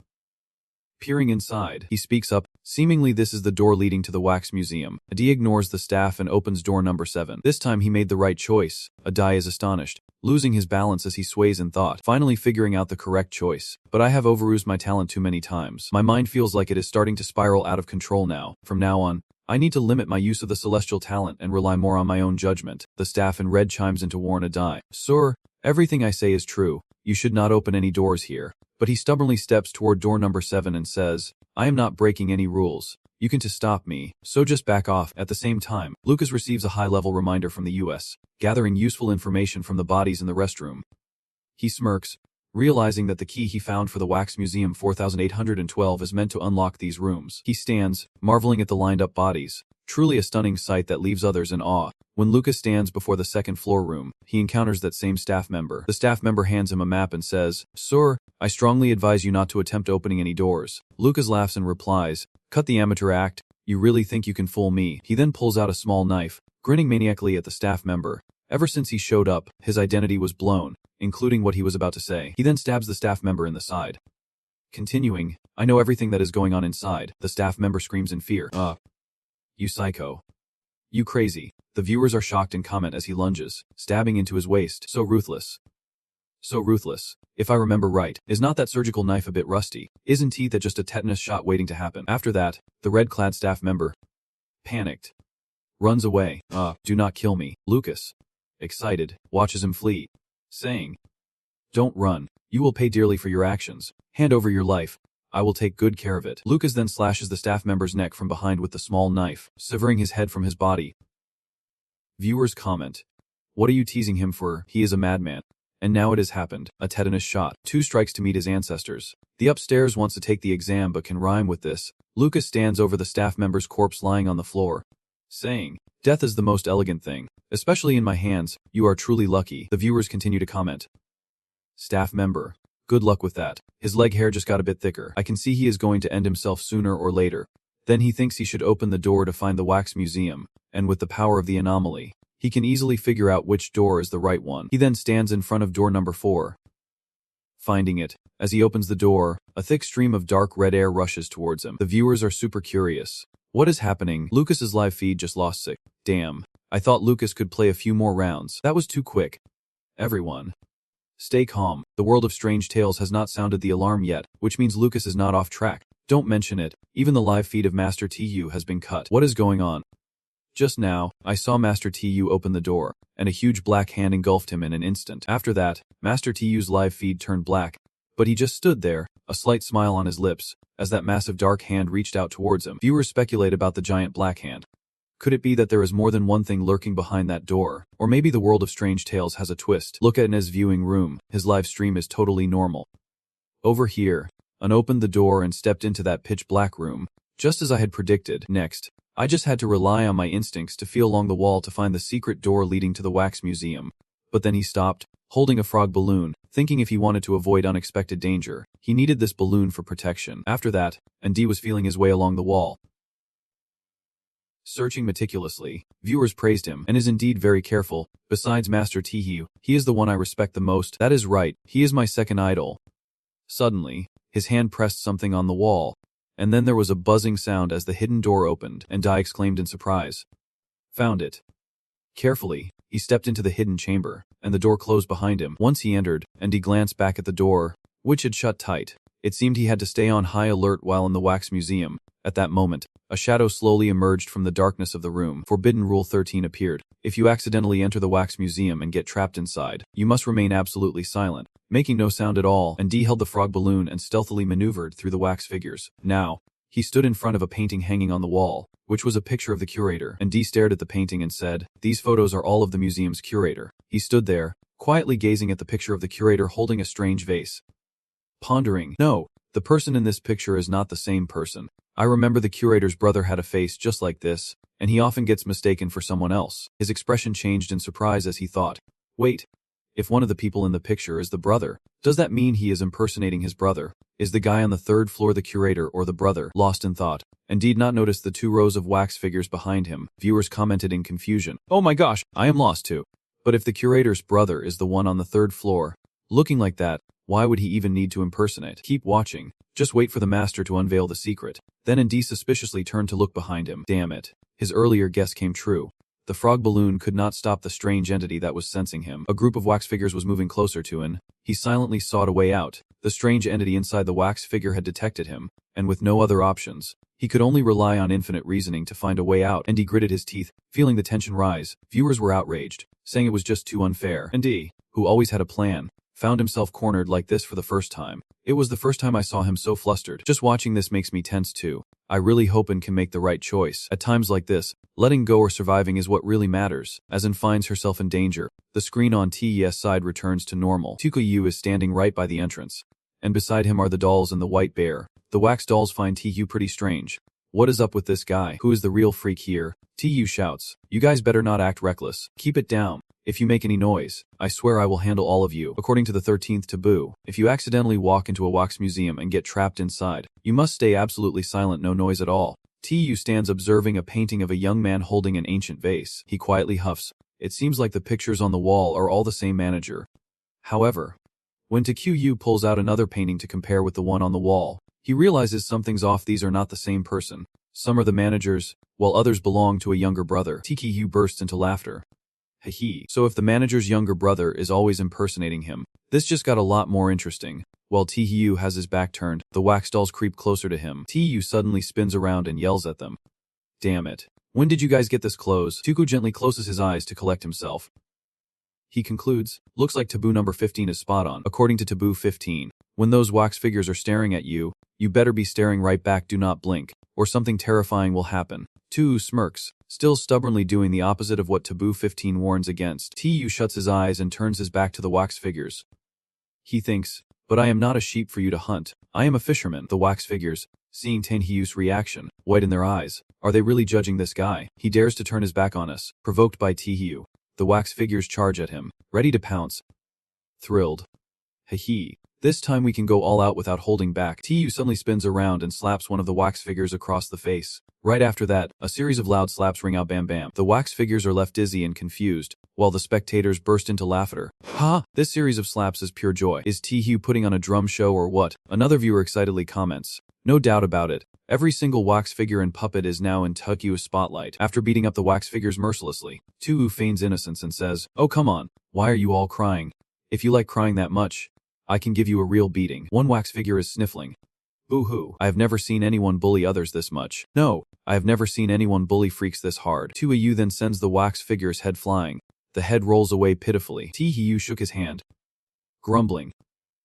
[SPEAKER 1] Peering inside, he speaks up, seemingly this is the door leading to the Wax Museum. Adi ignores the staff and opens door number 7. This time he made the right choice. Adi is astonished, losing his balance as he sways in thought, finally figuring out the correct choice. But I have overused my talent too many times. My mind feels like it is starting to spiral out of control now. From now on, I need to limit my use of the celestial talent and rely more on my own judgment. The staff in red chimes in to warn a die. Sir, everything I say is true. You should not open any doors here. But he stubbornly steps toward door number 7 and says, I am not breaking any rules. You can to stop me, so just back off. At the same time, Lucas receives a high-level reminder from the US, gathering useful information from the bodies in the restroom. He smirks, realizing that the key he found for the Wax Museum 4812 is meant to unlock these rooms. He stands, marveling at the lined-up bodies. Truly a stunning sight that leaves others in awe. When Lucas stands before the second-floor room, he encounters that same staff member. The staff member hands him a map and says, Sir, I strongly advise you not to attempt opening any doors. Lucas laughs and replies, Cut the amateur act. You really think you can fool me? He then pulls out a small knife, grinning maniacally at the staff member. Ever since he showed up, his identity was blown, including what he was about to say. He then stabs the staff member in the side. Continuing, I know everything that is going on inside. The staff member screams in fear. You psycho. You crazy. The viewers are shocked and comment as he lunges, stabbing into his waist. So ruthless. So ruthless. If I remember right, is not that surgical knife a bit rusty? Isn't that just a tetanus shot waiting to happen? After that, the red-clad staff member, panicked, runs away. Do not kill me. Lucas, excited, watches him flee, saying, Don't run. You will pay dearly for your actions. Hand over your life. I will take good care of it. Lucas then slashes the staff member's neck from behind with the small knife, severing his head from his body. Viewers comment, What are you teasing him for? He is a madman. And now it has happened. A tetanus shot. 2 strikes to meet his ancestors. The upstairs wants to take the exam but can rhyme with this. Lucas stands over the staff member's corpse lying on the floor, saying, Death is the most elegant thing. Especially in my hands. You are truly lucky. The viewers continue to comment. Staff member. Good luck with that. His leg hair just got a bit thicker. I can see he is going to end himself sooner or later. Then he thinks he should open the door to find the Wax Museum, and with the power of the anomaly, he can easily figure out which door is the right one. He then stands in front of door number 4. Finding it, as he opens the door, a thick stream of dark red air rushes towards him. The viewers are super curious. What is happening? Lucas's live feed just lost 6. Damn. I thought Lucas could play a few more rounds. That was too quick. Everyone, stay calm. The world of strange tales has not sounded the alarm yet, which means Lucas is not off track. Don't mention it. Even the live feed of Master TU has been cut. What is going on? Just now, I saw Master TU open the door, and a huge black hand engulfed him in an instant. After that, Master TU's live feed turned black, but he just stood there, a slight smile on his lips, as that massive dark hand reached out towards him. Viewers speculate about the giant black hand. Could it be that there is more than one thing lurking behind that door? Or maybe the world of strange tales has a twist. Look at In's viewing room. His live stream is totally normal. Over here, An opened the door and stepped into that pitch black room, just as I had predicted. Next, I just had to rely on my instincts to feel along the wall to find the secret door leading to the Wax Museum. But then he stopped, holding a frog balloon, thinking if he wanted to avoid unexpected danger, he needed this balloon for protection. After that, Andy was feeling his way along the wall, searching meticulously. Viewers praised him, and is indeed very careful. Besides Master Tihu, he is the one I respect the most. That is right, he is my second idol. Suddenly, his hand pressed something on the wall, and then there was a buzzing sound as the hidden door opened, and Dai exclaimed in surprise. Found it. Carefully, he stepped into the hidden chamber, and the door closed behind him. Once he entered, and he glanced back at the door, which had shut tight. It seemed he had to stay on high alert while in the Wax Museum. At that moment, a shadow slowly emerged from the darkness of the room. Forbidden Rule 13 appeared. If you accidentally enter the Wax Museum and get trapped inside, you must remain absolutely silent, making no sound at all. And D held the frog balloon and stealthily maneuvered through the wax figures. Now, he stood in front of a painting hanging on the wall, which was a picture of the curator. And D stared at the painting and said, "These photos are all of the museum's curator." He stood there, quietly gazing at the picture of the curator holding a strange vase, pondering. No, the person in this picture is not the same person. I remember the curator's brother had a face just like this, and he often gets mistaken for someone else. His expression changed in surprise as he thought, wait, if one of the people in the picture is the brother, does that mean he is impersonating his brother? Is the guy on the third floor the curator or the brother? Lost in thought, and did not notice the 2 rows of wax figures behind him. Viewers commented in confusion. Oh my gosh, I am lost too. But if the curator's brother is the one on the 3rd floor, looking like that, why would he even need to impersonate? Keep watching. Just wait for the master to unveil the secret. Then Andy suspiciously turned to look behind him. Damn it. His earlier guess came true. The frog balloon could not stop the strange entity that was sensing him. A group of wax figures was moving closer to him. He silently sought a way out. The strange entity inside the wax figure had detected him, and with no other options, He could only rely on infinite reasoning to find a way out, and he gritted his teeth, feeling the tension rise. Viewers were outraged, saying it was just too unfair. And D, who always had a plan, found himself cornered like this for the first time. It was the first time I saw him so flustered. Just watching this makes me tense too. I really hope and can make the right choice. At times like this, letting go or surviving is what really matters. As In finds herself in danger, the screen on TES side returns to normal. Tukuyu is standing right by the entrance, and beside him are the dolls and the white bear. The wax dolls find TU pretty strange. What is up with this guy? Who is the real freak here? TU shouts, "You guys better not act reckless. Keep it down. If you make any noise, I swear I will handle all of you." According to the 13th taboo, if you accidentally walk into a wax museum and get trapped inside, you must stay absolutely silent, no noise at all. TU stands observing a painting of a young man holding an ancient vase. He quietly huffs. It seems like the pictures on the wall are all the same manager. However, when TQ pulls out another painting to compare with the one on the wall, he realizes something's off. These are not the same person. Some are the managers, while others belong to a younger brother. TQ bursts into laughter. Hehe. So if the manager's younger brother is always impersonating him, this just got a lot more interesting. While TU has his back turned, the wax dolls creep closer to him. TU suddenly spins around and yells at them. Damn it. When did you guys get this clothes? Tuku gently closes his eyes to collect himself. He concludes, looks like taboo number 15 is spot on. According to taboo 15, when those wax figures are staring at you, you better be staring right back, do not blink, or something terrifying will happen. Tu smirks, still stubbornly doing the opposite of what taboo 15 warns against. Tu shuts his eyes and turns his back to the wax figures. He thinks, but I am not a sheep for you to hunt. I am a fisherman. The wax figures, seeing Tenhyu's reaction, white in their eyes. Are they really judging this guy? He dares to turn his back on us, provoked by Tenhyu. The wax figures charge at him, ready to pounce. Thrilled. Hehe. This time we can go all out without holding back. Tu suddenly spins around and slaps one of the wax figures across the face. Right after that, a series of loud slaps ring out, bam bam. The wax figures are left dizzy and confused, while the spectators burst into laughter. Ha! This series of slaps is pure joy. Is Tenhyu putting on a drum show or what? Another viewer excitedly comments. No doubt about it. Every single wax figure and puppet is now in Tukyu's spotlight. After beating up the wax figures mercilessly, Tu feigns innocence and says, "Oh come on, why are you all crying? If you like crying that much, I can give you a real beating." One wax figure is sniffling. Boo-hoo. I have never seen anyone bully others this much. No, I have never seen anyone bully freaks this hard. Tu then sends the wax figure's head flying. The head rolls away pitifully. Tenhyu shook his hand, grumbling.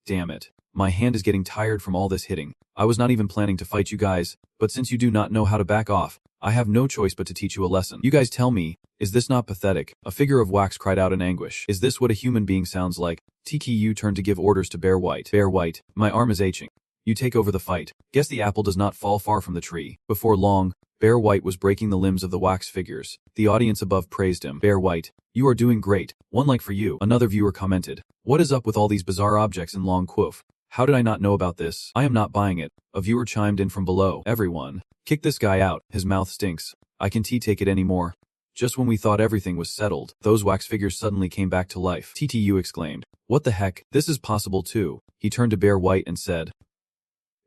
[SPEAKER 1] Damn it. My hand is getting tired from all this hitting. I was not even planning to fight you guys, but since you do not know how to back off, I have no choice but to teach you a lesson. You guys tell me, is this not pathetic? A figure of wax cried out in anguish. Is this what a human being sounds like? TKU turned to give orders to Bear White. Bear White, my arm is aching. You take over the fight. Guess the apple does not fall far from the tree. Before long, Bear White was breaking the limbs of the wax figures. The audience above praised him. Bear White, you are doing great. One like for you. Another viewer commented. What is up with all these bizarre objects in long quof? How did I not know about this? I am not buying it. A viewer chimed in from below. Everyone, kick this guy out. His mouth stinks. I can't take it anymore. Just when we thought everything was settled, those wax figures suddenly came back to life. TTU exclaimed. What the heck? This is possible too. He turned to Bear White and said,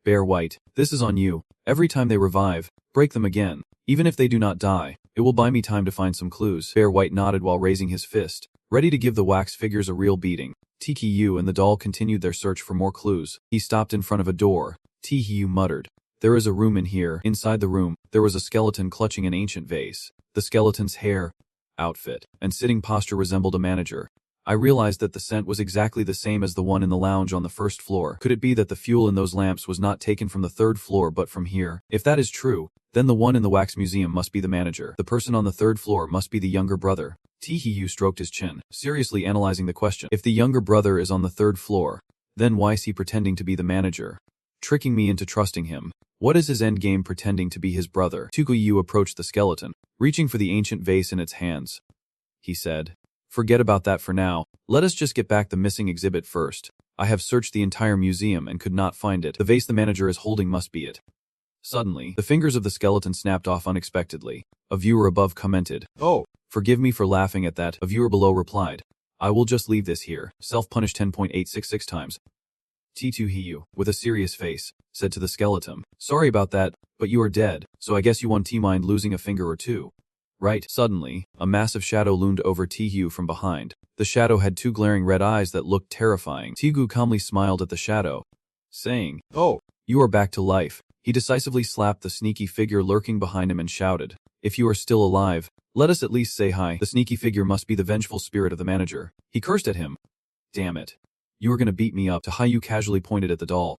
[SPEAKER 1] Bear White, this is on you. Every time they revive, break them again. Even if they do not die, it will buy me time to find some clues. Bear White nodded while raising his fist, ready to give the wax figures a real beating. TKU and the doll continued their search for more clues. He stopped in front of a door. TKU muttered, there is a room in here. Inside the room, there was a skeleton clutching an ancient vase. The skeleton's hair, outfit, and sitting posture resembled a manager. I realized that the scent was exactly the same as the one in the lounge on the first floor. Could it be that the fuel in those lamps was not taken from the third floor but from here? If that is true, then the one in the wax museum must be the manager. The person on the third floor must be the younger brother. Tihiyu stroked his chin, seriously analyzing the question. If the younger brother is on the third floor, then why is he pretending to be the manager? Tricking me into trusting him. What is his end game pretending to be his brother? Tukuyu approached the skeleton, reaching for the ancient vase in its hands. He said, forget about that for now. Let us just get back the missing exhibit first. I have searched the entire museum and could not find it. The vase the manager is holding must be it. Suddenly, the fingers of the skeleton snapped off unexpectedly. A viewer above commented, oh, forgive me for laughing at that. A viewer below replied, I will just leave this here. Self-punish 10.866 times. T2Hiyu, with a serious face, said to the skeleton, sorry about that, but you are dead, so I guess you won't mind losing a finger or two. Right. Suddenly, a massive shadow loomed over Tihu from behind. The shadow had two glaring red eyes that looked terrifying. Tigu calmly smiled at the shadow, saying, oh, you are back to life. He decisively slapped the sneaky figure lurking behind him and shouted, "If you are still alive, let us at least say hi." The sneaky figure must be the vengeful spirit of the manager. He cursed at him. "Damn it. You are gonna beat me up." Tahayu casually pointed at the doll,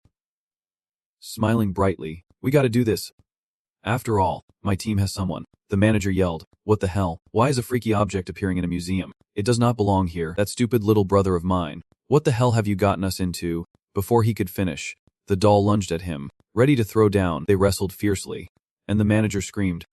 [SPEAKER 1] smiling brightly. "We gotta do this. After all, my team has someone." The manager yelled, "What the hell? Why is a freaky object appearing in a museum? It does not belong here. That stupid little brother of mine. What the hell have you gotten us into?" Before he could finish, the doll lunged at him, ready to throw down. They wrestled fiercely, and the manager screamed,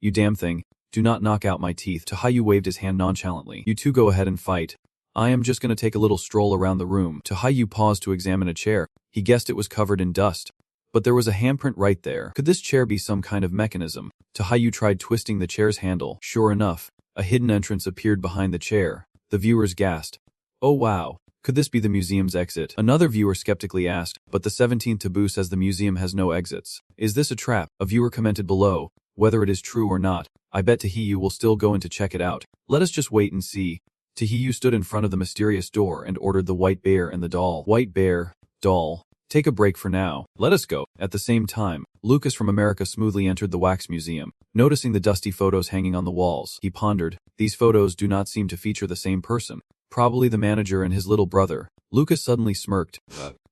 [SPEAKER 1] "You damn thing. Do not knock out my teeth." Tahayu waved his hand nonchalantly. "You two go ahead and fight. I am just gonna take a little stroll around the room." Tahayu paused to examine a chair. He guessed it was covered in dust, but there was a handprint right there. Could this chair be some kind of mechanism? Tahayu tried twisting the chair's handle. Sure enough, a hidden entrance appeared behind the chair. The viewers gasped. "Oh wow. Could this be the museum's exit?" Another viewer skeptically asked, "But the 17th taboo says the museum has no exits. Is this a trap?" A viewer commented below, "Whether it is true or not, I bet Tahayu will still go in to check it out. Let us just wait and see." Tahayu stood in front of the mysterious door and ordered the white bear and the doll. "White bear, doll, take a break for now. Let us go." At the same time, Lucas from America smoothly entered the wax museum. Noticing the dusty photos hanging on the walls, he pondered, "These photos do not seem to feature the same person. Probably the manager and his little brother." Lucas suddenly smirked.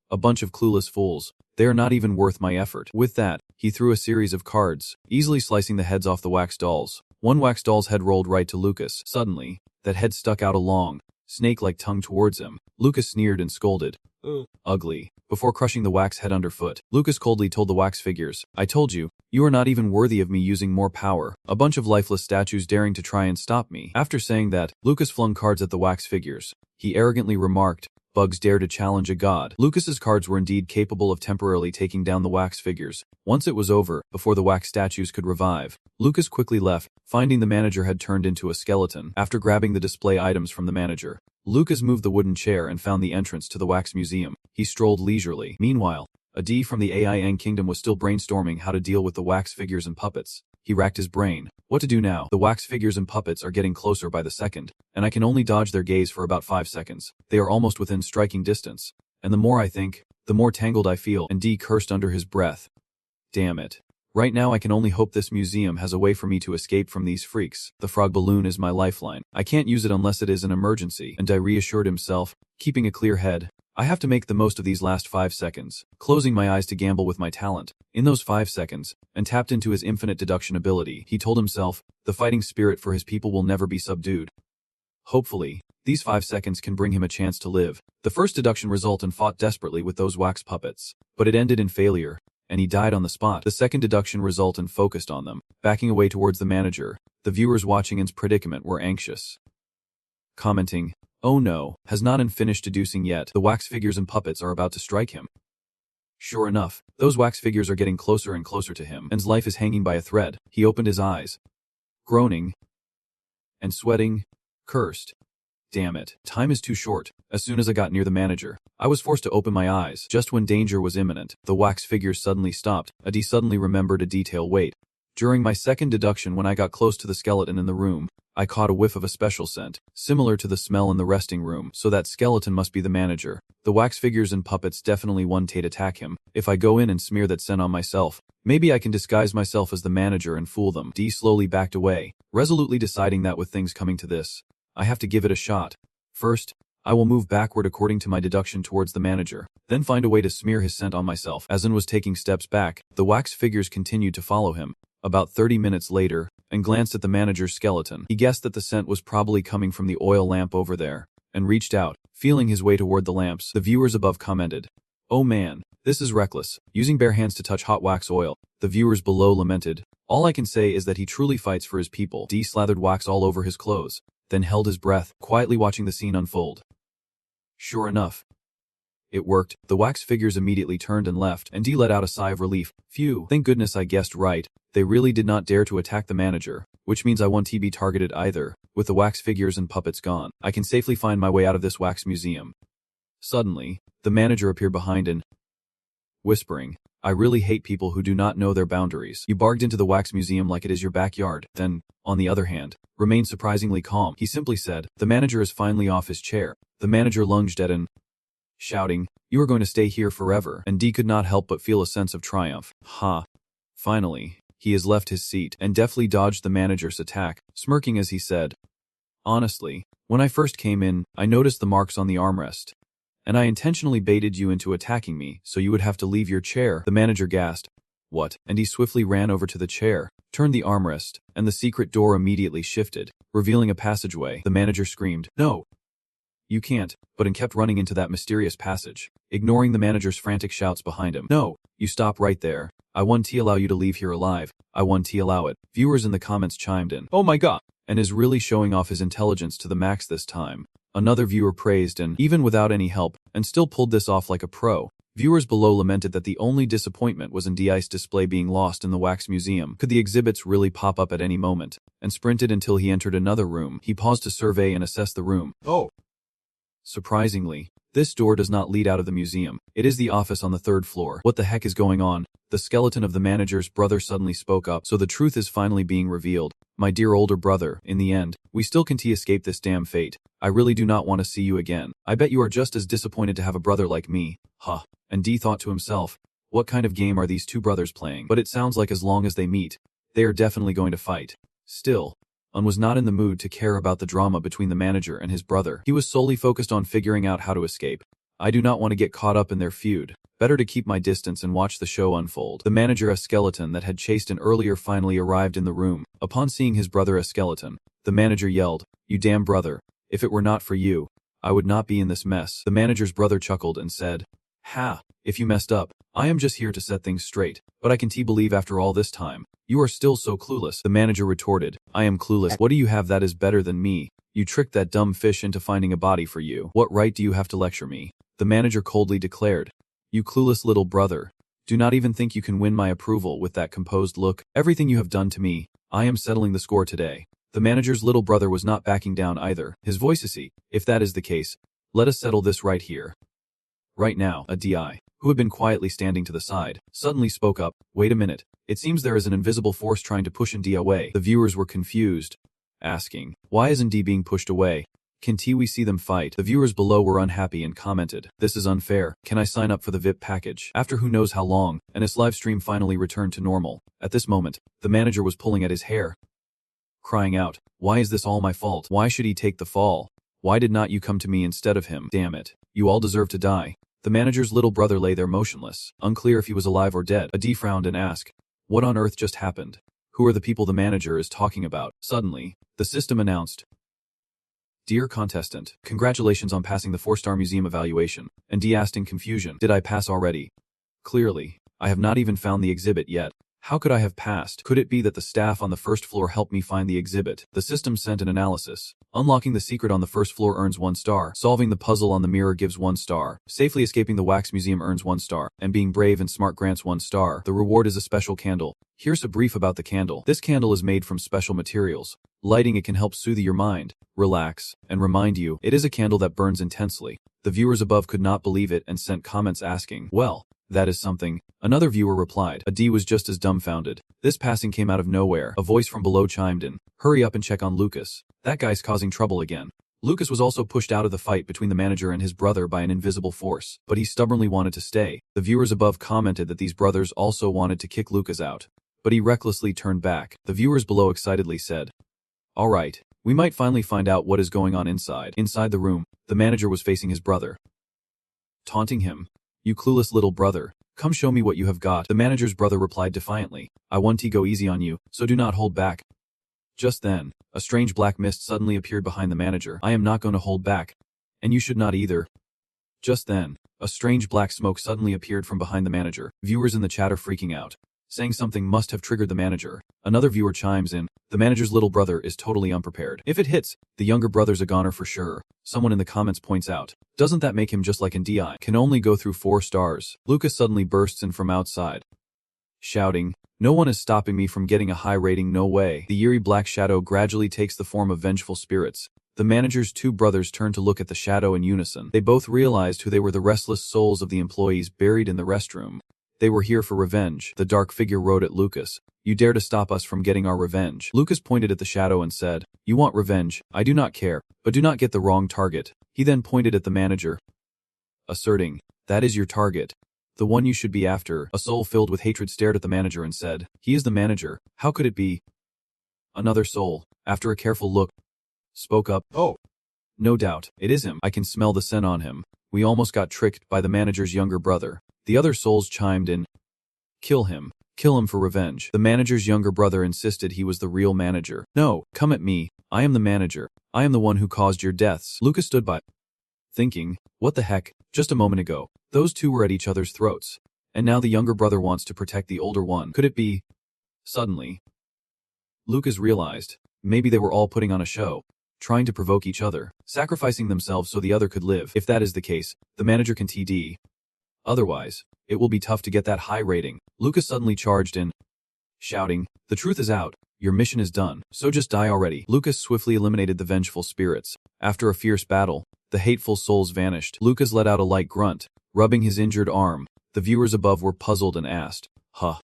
[SPEAKER 1] "A bunch of clueless fools. They are not even worth my effort." With that, he threw a series of cards, easily slicing the heads off the wax dolls. One wax doll's head rolled right to Lucas. Suddenly, that head stuck out a long, snake-like tongue towards him. Lucas sneered and scolded, "Ugly." Before crushing the wax head underfoot, Lucas coldly told the wax figures, "I told you, you are not even worthy of me using more power." A bunch of lifeless statues daring to try and stop me. After saying that, Lucas flung cards at the wax figures. He arrogantly remarked, "Bugs dare to challenge a god." Lucas's cards were indeed capable of temporarily taking down the wax figures. Once it was over, before the wax statues could revive, Lucas quickly left, finding the manager had turned into a skeleton. After grabbing the display items from the manager, Lucas moved the wooden chair and found the entrance to the wax museum. He strolled leisurely. Meanwhile, a D from the AIN kingdom was still brainstorming how to deal with the wax figures and puppets. He racked his brain. What to do now? The wax figures and puppets are getting closer by the second, and I can only dodge their gaze for about 5 seconds. They are almost within striking distance. And the more I think, the more tangled I feel. And D cursed under his breath. Damn it. Right now I can only hope this museum has a way for me to escape from these freaks. The frog balloon is my lifeline. I can't use it unless it is an emergency. And I reassured himself, keeping a clear head. I have to make the most of these last 5 seconds, closing my eyes to gamble with my talent. In those 5 seconds, and tapped into his infinite deduction ability, he told himself, the fighting spirit for his people will never be subdued. Hopefully, these 5 seconds can bring him a chance to live. The first deduction resulted and fought desperately with those wax puppets, but it ended in failure, and he died on the spot. The second deduction result and focused on them, backing away towards the manager. The viewers watching his predicament were anxious, commenting, "Oh no, has not finished deducing yet. The wax figures and puppets are about to strike him." Sure enough, those wax figures are getting closer and closer to him, and his life is hanging by a thread. He opened his eyes, groaning and sweating, cursed. Damn it, time is too short. As soon as I got near the manager, I was forced to open my eyes. Just when danger was imminent, the wax figures suddenly stopped. A D suddenly remembered a detail. Wait. During my second deduction, when I got close to the skeleton in the room, I caught a whiff of a special scent, similar to the smell in the resting room. So that skeleton must be the manager. The wax figures and puppets definitely want to attack him. If I go in and smear that scent on myself, maybe I can disguise myself as the manager and fool them. D slowly backed away, resolutely deciding that with things coming to this, I have to give it a shot. First, I will move backward according to my deduction towards the manager, then find a way to smear his scent on myself. As was taking steps back, the wax figures continued to follow him. About 30 minutes later, and glanced at the manager's skeleton. He guessed that the scent was probably coming from the oil lamp over there, and reached out, feeling his way toward the lamps. The viewers above commented, "Oh man, this is reckless, using bare hands to touch hot wax oil." The viewers below lamented, "All I can say is that he truly fights for his people." D slathered wax all over his clothes, then held his breath, quietly watching the scene unfold. Sure enough, it worked. The wax figures immediately turned and left, and D let out a sigh of relief. Phew, thank goodness I guessed right. They really did not dare to attack the manager, which means I won't be targeted either. With the wax figures and puppets gone, I can safely find my way out of this wax museum. Suddenly, the manager appeared behind and whispering, "I really hate people who do not know their boundaries. You barged into the wax museum like it is your backyard." Then, on the other hand, remained surprisingly calm. He simply said, "The manager is finally off his chair." The manager lunged at an shouting, "You are going to stay here forever," and D could not help but feel a sense of triumph. Ha! Finally, he has left his seat and deftly dodged the manager's attack, smirking as he said, "Honestly, when I first came in, I noticed the marks on the armrest. And I intentionally baited you into attacking me so you would have to leave your chair." The manager gasped. "What?" And he swiftly ran over to the chair, turned the armrest, and the secret door immediately shifted, revealing a passageway. The manager screamed, "No! You can't," but kept running into that mysterious passage, ignoring the manager's frantic shouts behind him. "No! You stop right there. I won't allow you to leave here alive. I won't allow it." Viewers in the comments chimed in, "Oh my god!" and is really showing off his intelligence to the max this time. Another viewer praised and, even without any help, and still pulled this off like a pro. Viewers below lamented that the only disappointment was in Dice's display being lost in the wax museum. Could the exhibits really pop up at any moment? And sprinted until he entered another room. He paused to survey and assess the room. Oh! Surprisingly, this door does not lead out of the museum. It is the office on the 3rd floor. What the heck is going on? The skeleton of the manager's brother suddenly spoke up. So the truth is finally being revealed. "My dear older brother, in the end, we still can't escape this damn fate. I really do not want to see you again. I bet you are just as disappointed to have a brother like me." Huh. And D thought to himself, what kind of game are these two brothers playing? But it sounds like as long as they meet, they are definitely going to fight. Still, Un was not in the mood to care about the drama between the manager and his brother. He was solely focused on figuring out how to escape. "I do not want to get caught up in their feud. Better to keep my distance and watch the show unfold." The manager, a skeleton that had chased an earlier, finally arrived in the room. Upon seeing his brother, a skeleton, the manager yelled, "You damn brother. If it were not for you, I would not be in this mess." The manager's brother chuckled and said, "Ha, if you messed up, I am just here to set things straight. But I can believe after all this time, you are still so clueless." The manager retorted, "I am clueless. What do you have that is better than me? You tricked that dumb fish into finding a body for you. What right do you have to lecture me?" The manager coldly declared, "You clueless little brother. Do not even think you can win my approval with that composed look. Everything you have done to me, I am settling the score today." The manager's little brother was not backing down either. His voice hissy, "If that is the case, let us settle this right here. Right now." A DI, who had been quietly standing to the side, suddenly spoke up, "Wait a minute. It seems there is an invisible force trying to push D away." The viewers were confused, asking, "Why isn't D being pushed away? Can we see them fight?" The viewers below were unhappy and commented, "This is unfair. Can I sign up for the VIP package?" After who knows how long, and his live stream finally returned to normal. At this moment, the manager was pulling at his hair, crying out, "Why is this all my fault? Why should he take the fall? Why did not you come to me instead of him? Damn it. You all deserve to die." The manager's little brother lay there motionless, unclear if he was alive or dead. A D frowned and asked, "What on earth just happened? Who are the people the manager is talking about?" Suddenly, the system announced, "Dear contestant, congratulations on passing the 4-star museum evaluation." And D asked in confusion, "Did I pass already? Clearly, I have not even found the exhibit yet. How could I have passed? Could it be that the staff on the 1st floor helped me find the exhibit?" The system sent an analysis. Unlocking the secret on the 1st floor earns 1 star. Solving the puzzle on the mirror gives 1 star. Safely escaping the wax museum earns 1 star. And being brave and smart grants 1 star. The reward is a special candle. Here's a brief about the candle. This candle is made from special materials. Lighting it can help soothe your mind, relax, and remind you. It is a candle that burns intensely. The viewers above could not believe it and sent comments asking, "Well, that is something." Another viewer replied. A D was just as dumbfounded. This passing came out of nowhere. A voice from below chimed in, "Hurry up and check on Lucas. That guy's causing trouble again." Lucas was also pushed out of the fight between the manager and his brother by an invisible force, but he stubbornly wanted to stay. The viewers above commented that these brothers also wanted to kick Lucas out, but he recklessly turned back. The viewers below excitedly said, "All right, we might finally find out what is going on inside." Inside the room, the manager was facing his brother, taunting him, "You clueless little brother. Come show me what you have got." The manager's brother replied defiantly, "I want to go easy on you, so do not hold back." Just then, a strange black mist suddenly appeared behind the manager. "I am not going to hold back. And you should not either." Just then, a strange black smoke suddenly appeared from behind the manager. Viewers in the chat are freaking out, saying something must have triggered the manager. Another viewer chimes in, "The manager's little brother is totally unprepared. If it hits, the younger brother's a goner for sure." Someone in the comments points out, "Doesn't that make him just like NDI? Can only go through 4 stars. Lucas suddenly bursts in from outside, shouting, "No one is stopping me from getting a high rating, no way." The eerie black shadow gradually takes the form of vengeful spirits. The manager's 2 brothers turn to look at the shadow in unison. They both realized who they were: the restless souls of the employees buried in the restroom. They were here for revenge. The dark figure wrote at Lucas, "You dare to stop us from getting our revenge." Lucas pointed at the shadow and said, "You want revenge? I do not care, but do not get the wrong target." He then pointed at the manager, asserting, "That is your target. The one you should be after." A soul filled with hatred stared at the manager and said, "He is the manager. How could it be?" Another soul, after a careful look, spoke up, "Oh, no doubt, it is him. I can smell the scent on him. We almost got tricked by the manager's younger brother." The other souls chimed in, "Kill him. Kill him for revenge." The manager's younger brother insisted he was the real manager. "No, come at me. I am the manager. I am the one who caused your deaths." Lucas stood by, thinking, what the heck, just a moment ago, those two were at each other's throats. And now the younger brother wants to protect the older one. Could it be? Suddenly, Lucas realized, maybe they were all putting on a show, trying to provoke each other, sacrificing themselves so the other could live. If that is the case, the manager can TD. Otherwise, it will be tough to get that high rating. Lucas suddenly charged in, shouting, "The truth is out. Your mission is done, so just die already." Lucas swiftly eliminated the vengeful spirits. After a fierce battle, the hateful souls vanished. Lucas let out a light grunt, rubbing his injured arm. The viewers above were puzzled and asked,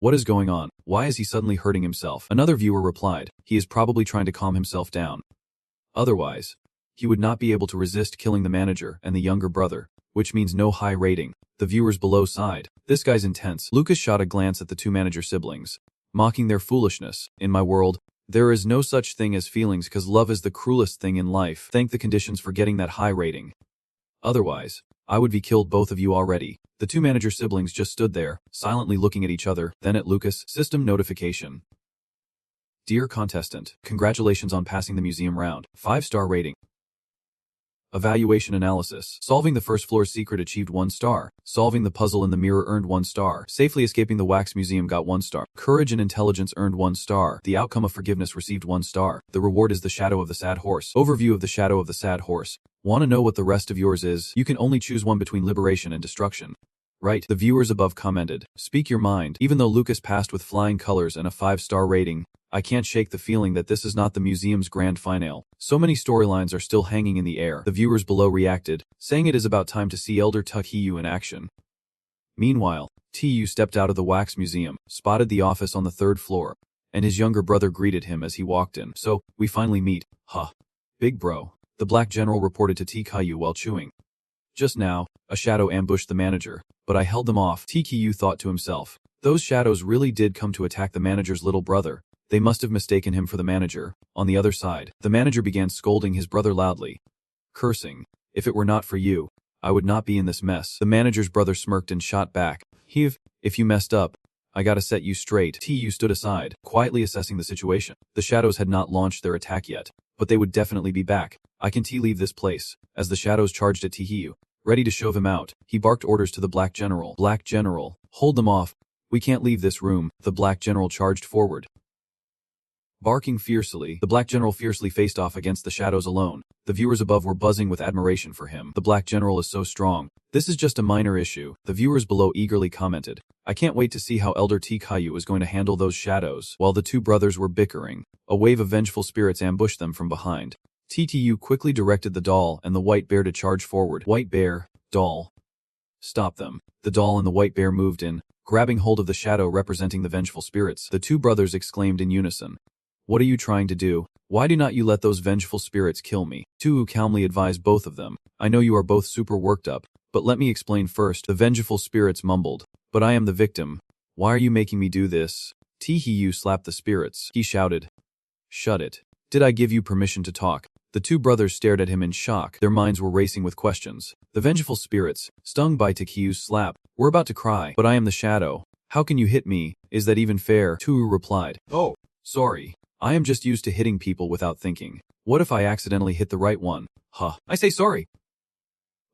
[SPEAKER 1] what is going on? Why is he suddenly hurting himself?" Another viewer replied, "He is probably trying to calm himself down. Otherwise, he would not be able to resist killing the manager and the younger brother, which means no high rating." The viewers below sighed. "This guy's intense." Lucas shot a glance at the two manager siblings, mocking their foolishness. "In my world, there is no such thing as feelings because love is the cruelest thing in life. Thank the conditions for getting that high rating. Otherwise, I would be killed both of you already." The two manager siblings just stood there, silently looking at each other, then at Lucas. System notification. "Dear contestant, congratulations on passing the museum round. 5-star rating. Evaluation analysis. Solving the first floor's secret achieved 1 star. Solving the puzzle in the mirror earned 1 star. Safely escaping the wax museum got 1 star. Courage and intelligence earned 1 star. The outcome of forgiveness received 1 star. The reward is the shadow of the sad horse." Overview of the shadow of the sad horse. Want to know what the rest of yours is? You can only choose one between liberation and destruction. Right. The viewers above commented, "Speak your mind." Even though Lucas passed with flying colors and a 5-star rating, I can't shake the feeling that this is not the museum's grand finale. So many storylines are still hanging in the air. The viewers below reacted, saying it is about time to see Elder Tu in action. Meanwhile, Tu stepped out of the wax museum, spotted the office on the 3rd floor, and his younger brother greeted him as he walked in. "So, we finally meet, huh? Big bro," the black general reported to TKU while chewing. "Just now, a shadow ambushed the manager, but I held them off." TKU thought to himself, those shadows really did come to attack the manager's little brother. They must have mistaken him for the manager. On the other side, the manager began scolding his brother loudly, cursing, "If it were not for you, I would not be in this mess." The manager's brother smirked and shot back, If you messed up, I gotta set you straight." Tu stood aside, quietly assessing the situation. The shadows had not launched their attack yet, but they would definitely be back. "I can leave this place." As the shadows charged at Tu, ready to shove him out, he barked orders to the Black General. "Black General, hold them off. We can't leave this room." The Black General charged forward. Barking fiercely, the Black General fiercely faced off against the shadows alone. The viewers above were buzzing with admiration for him. "The Black General is so strong. This is just a minor issue." The viewers below eagerly commented, "I can't wait to see how Elder TKU is going to handle those shadows." While the two brothers were bickering, a wave of vengeful spirits ambushed them from behind. TTU quickly directed the doll and the white bear to charge forward. "White bear, doll, stop them." The doll and the white bear moved in, grabbing hold of the shadow representing the vengeful spirits. The two brothers exclaimed in unison, "What are you trying to do? Why do not you let those vengeful spirits kill me?" Tu calmly advised both of them, "I know you are both super worked up, but let me explain first." The vengeful spirits mumbled, "But I am the victim. Why are you making me do this?" Tihiu slapped the spirits. He shouted, "Shut it. Did I give you permission to talk?" The two brothers stared at him in shock. Their minds were racing with questions. The vengeful spirits, stung by Tihiu's slap, were about to cry. "But I am the shadow. How can you hit me? Is that even fair?" Tu replied, "Oh, sorry. I am just used to hitting people without thinking. What if I accidentally hit the right one? I say sorry.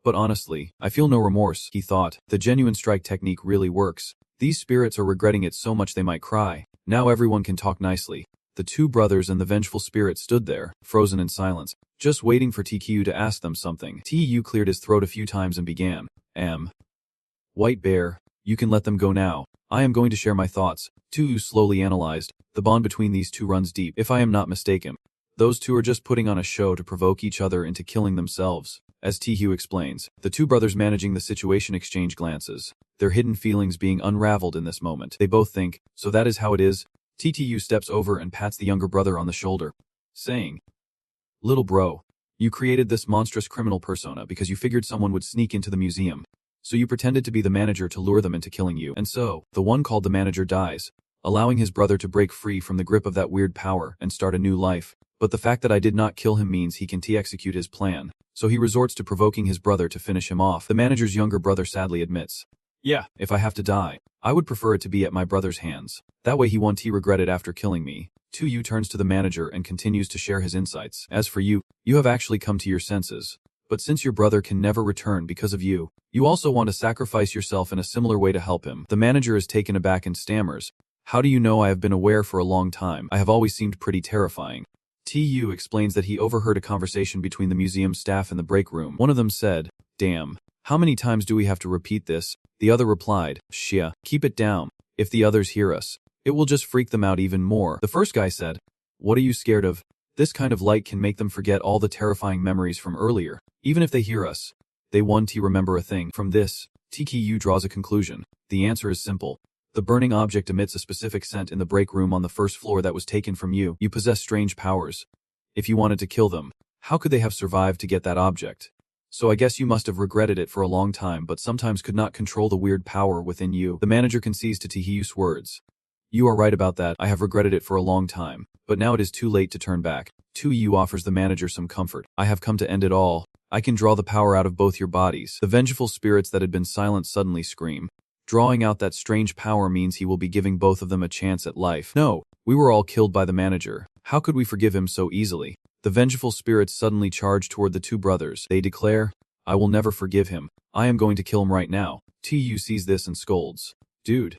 [SPEAKER 1] But honestly, I feel no remorse." He thought, the genuine strike technique really works. These spirits are regretting it so much they might cry. Now everyone can talk nicely. The two brothers and the vengeful spirit stood there, frozen in silence, just waiting for TQ to ask them something. TU cleared his throat a few times and began, "White bear, you can let them go now. I am going to share my thoughts." Tu slowly analyzed. The bond between these two runs deep. If I am not mistaken, those two are just putting on a show to provoke each other into killing themselves. As Tihu explains, the two brothers managing the situation exchange glances, their hidden feelings being unraveled in this moment. They both think, so that is how it is. TTU steps over and pats the younger brother on the shoulder, saying, "Little bro, You created this monstrous criminal persona because you figured someone would sneak into the museum. So you pretended to be the manager to lure them into killing you. And so, the one called the manager dies, allowing his brother to break free from the grip of that weird power and start a new life. But the fact that I did not kill him means he can execute his plan. So he resorts to provoking his brother to finish him off. The manager's younger brother sadly admits, "Yeah, if I have to die, I would prefer it to be at my brother's hands. That way he won't regret it after killing me." 2U turns to the manager and continues to share his insights. "As for you, you have actually come to your senses. But since your brother can never return because of you, you also want to sacrifice yourself in a similar way to help him." The manager is taken aback and stammers, "How do you know? I have been aware for a long time. I have always seemed pretty terrifying." TU explains that he overheard a conversation between the museum staff in the break room. One of them said, "Damn, how many times do we have to repeat this?" The other replied, "Shia, keep it down. If the others hear us, it will just freak them out even more." The first guy said, "What are you scared of? This kind of light can make them forget all the terrifying memories from earlier. Even if they hear us, they won't remember a thing." From this, TKU draws a conclusion. The answer is simple. The burning object emits a specific scent in the break room on the first floor that was taken from you. You possess strange powers. If you wanted to kill them, how could they have survived to get that object? So I guess you must have regretted it for a long time but sometimes could not control the weird power within you. The manager concedes to Tihiyu's words. "You are right about that. I have regretted it for a long time, but now it is too late to turn back." 2U offers the manager some comfort. "I have come to end it all. I can draw the power out of both your bodies." The vengeful spirits that had been silent suddenly scream. Drawing out that strange power means he will be giving both of them a chance at life. "No, we were all killed by the manager. How could we forgive him so easily?" The vengeful spirits suddenly charge toward the two brothers. They declare, "I will never forgive him. I am going to kill him right now." TU sees this and scolds, "Dude,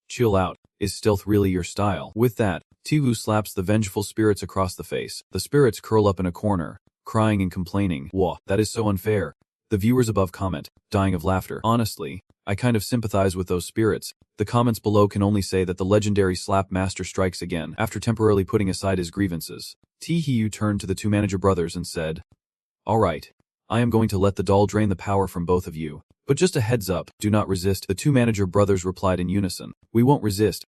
[SPEAKER 1] chill out. Is stealth really your style?" With that, TU slaps the vengeful spirits across the face. The spirits curl up in a corner, crying and complaining. "Whoa, that is so unfair." The viewers above comment, dying of laughter. "Honestly, I kind of sympathize with those spirits." The comments below can only say that the legendary slap master strikes again after temporarily putting aside his grievances. Tihyu turned to the two manager brothers and said, "Alright, I am going to let the doll drain the power from both of you. But just a heads up, do not resist." The two manager brothers replied in unison, "We won't resist."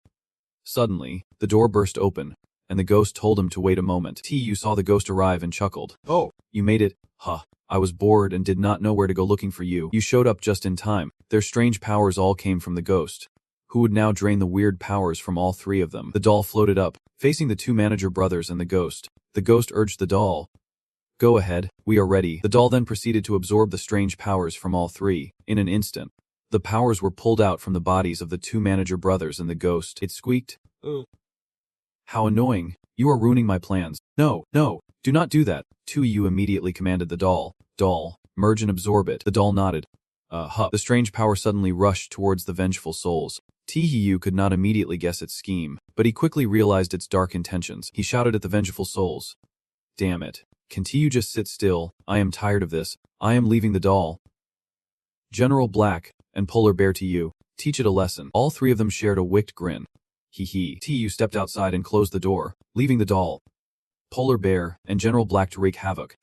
[SPEAKER 1] Suddenly, the door burst open, and the ghost told him to wait a moment. Tihyu saw the ghost arrive and chuckled. "Oh, you made it, huh? I was bored and did not know where to go looking for you. You showed up just in time." Their strange powers all came from the ghost, who would now drain the weird powers from all three of them. The doll floated up, facing the two manager brothers and the ghost. The ghost urged the doll, "Go ahead, we are ready." The doll then proceeded to absorb the strange powers from all three. In an instant, the powers were pulled out from the bodies of the two manager brothers and the ghost. It squeaked, "How annoying. You are ruining my plans." No, do not do that." 2U immediately commanded the doll, "Doll, merge and absorb it." The doll nodded. The strange power suddenly rushed towards the vengeful souls. Tihyu could not immediately guess its scheme, but he quickly realized its dark intentions. He shouted at the vengeful souls, "Damn it. Can you just sit still? I am tired of this. I am leaving the doll. General Black and Polar Bear to you. Teach it a lesson." All three of them shared a wicked grin. Hee. Tu stepped outside and closed the door, leaving the doll, Polar Bear, and General Black to wreak havoc.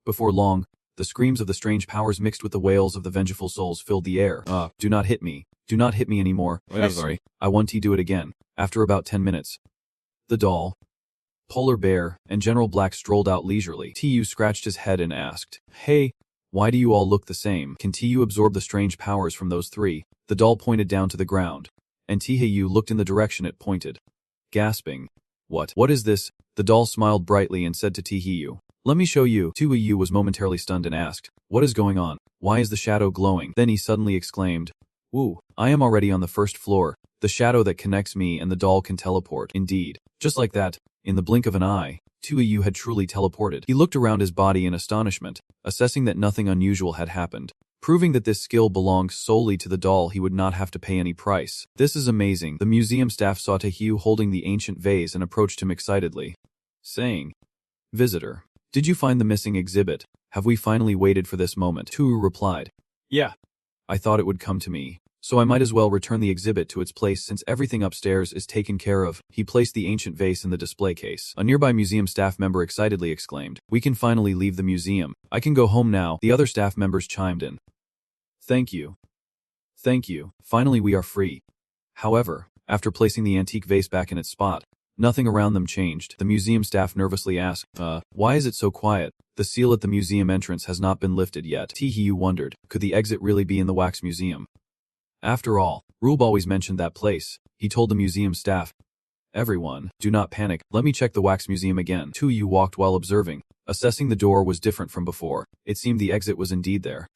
[SPEAKER 1] Before long, the screams of the strange powers mixed with the wails of the vengeful souls filled the air. Do not hit me. Do not hit me anymore. I'm sorry. I want to do it again." After about 10 minutes, the doll, Polar Bear, and General Black strolled out leisurely. Tu scratched his head and asked, "Hey, why do you all look the same? Can Tu absorb the strange powers from those three?" The doll pointed down to the ground, and Tihyu looked in the direction it pointed, gasping, What is this?" The doll smiled brightly and said to Tihyu, "Let me show you." Tihyu was momentarily stunned and asked, "What is going on? Why is the shadow glowing?" Then he suddenly exclaimed, "Ooh, I am already on the first floor. The shadow that connects me and the doll can teleport." Indeed, just like that, in the blink of an eye, Tihyu had truly teleported. He looked around his body in astonishment, assessing that nothing unusual had happened, proving that this skill belonged solely to the doll. He would not have to pay any price. "This is amazing." The museum staff saw Tihyu holding the ancient vase and approached him excitedly, saying, "Visitor, did you find the missing exhibit? Have we finally waited for this moment?" Tu replied, "Yeah. I thought it would come to me, so I might as well return the exhibit to its place since everything upstairs is taken care of." He placed the ancient vase in the display case. A nearby museum staff member excitedly exclaimed, "We can finally leave the museum. I can go home now." The other staff members chimed in, Thank you. Finally we are free." However, after placing the antique vase back in its spot, Nothing around them changed. The museum staff nervously asked, why is it so quiet? The seal at the museum entrance has not been lifted yet. Teehee wondered, could the exit really be in the wax museum? After all, Rube always mentioned that place. He told the museum staff, everyone, do not panic, let me check the wax museum again. Tuyu walked while observing. Assessing the door was different from before. It seemed the exit was indeed there.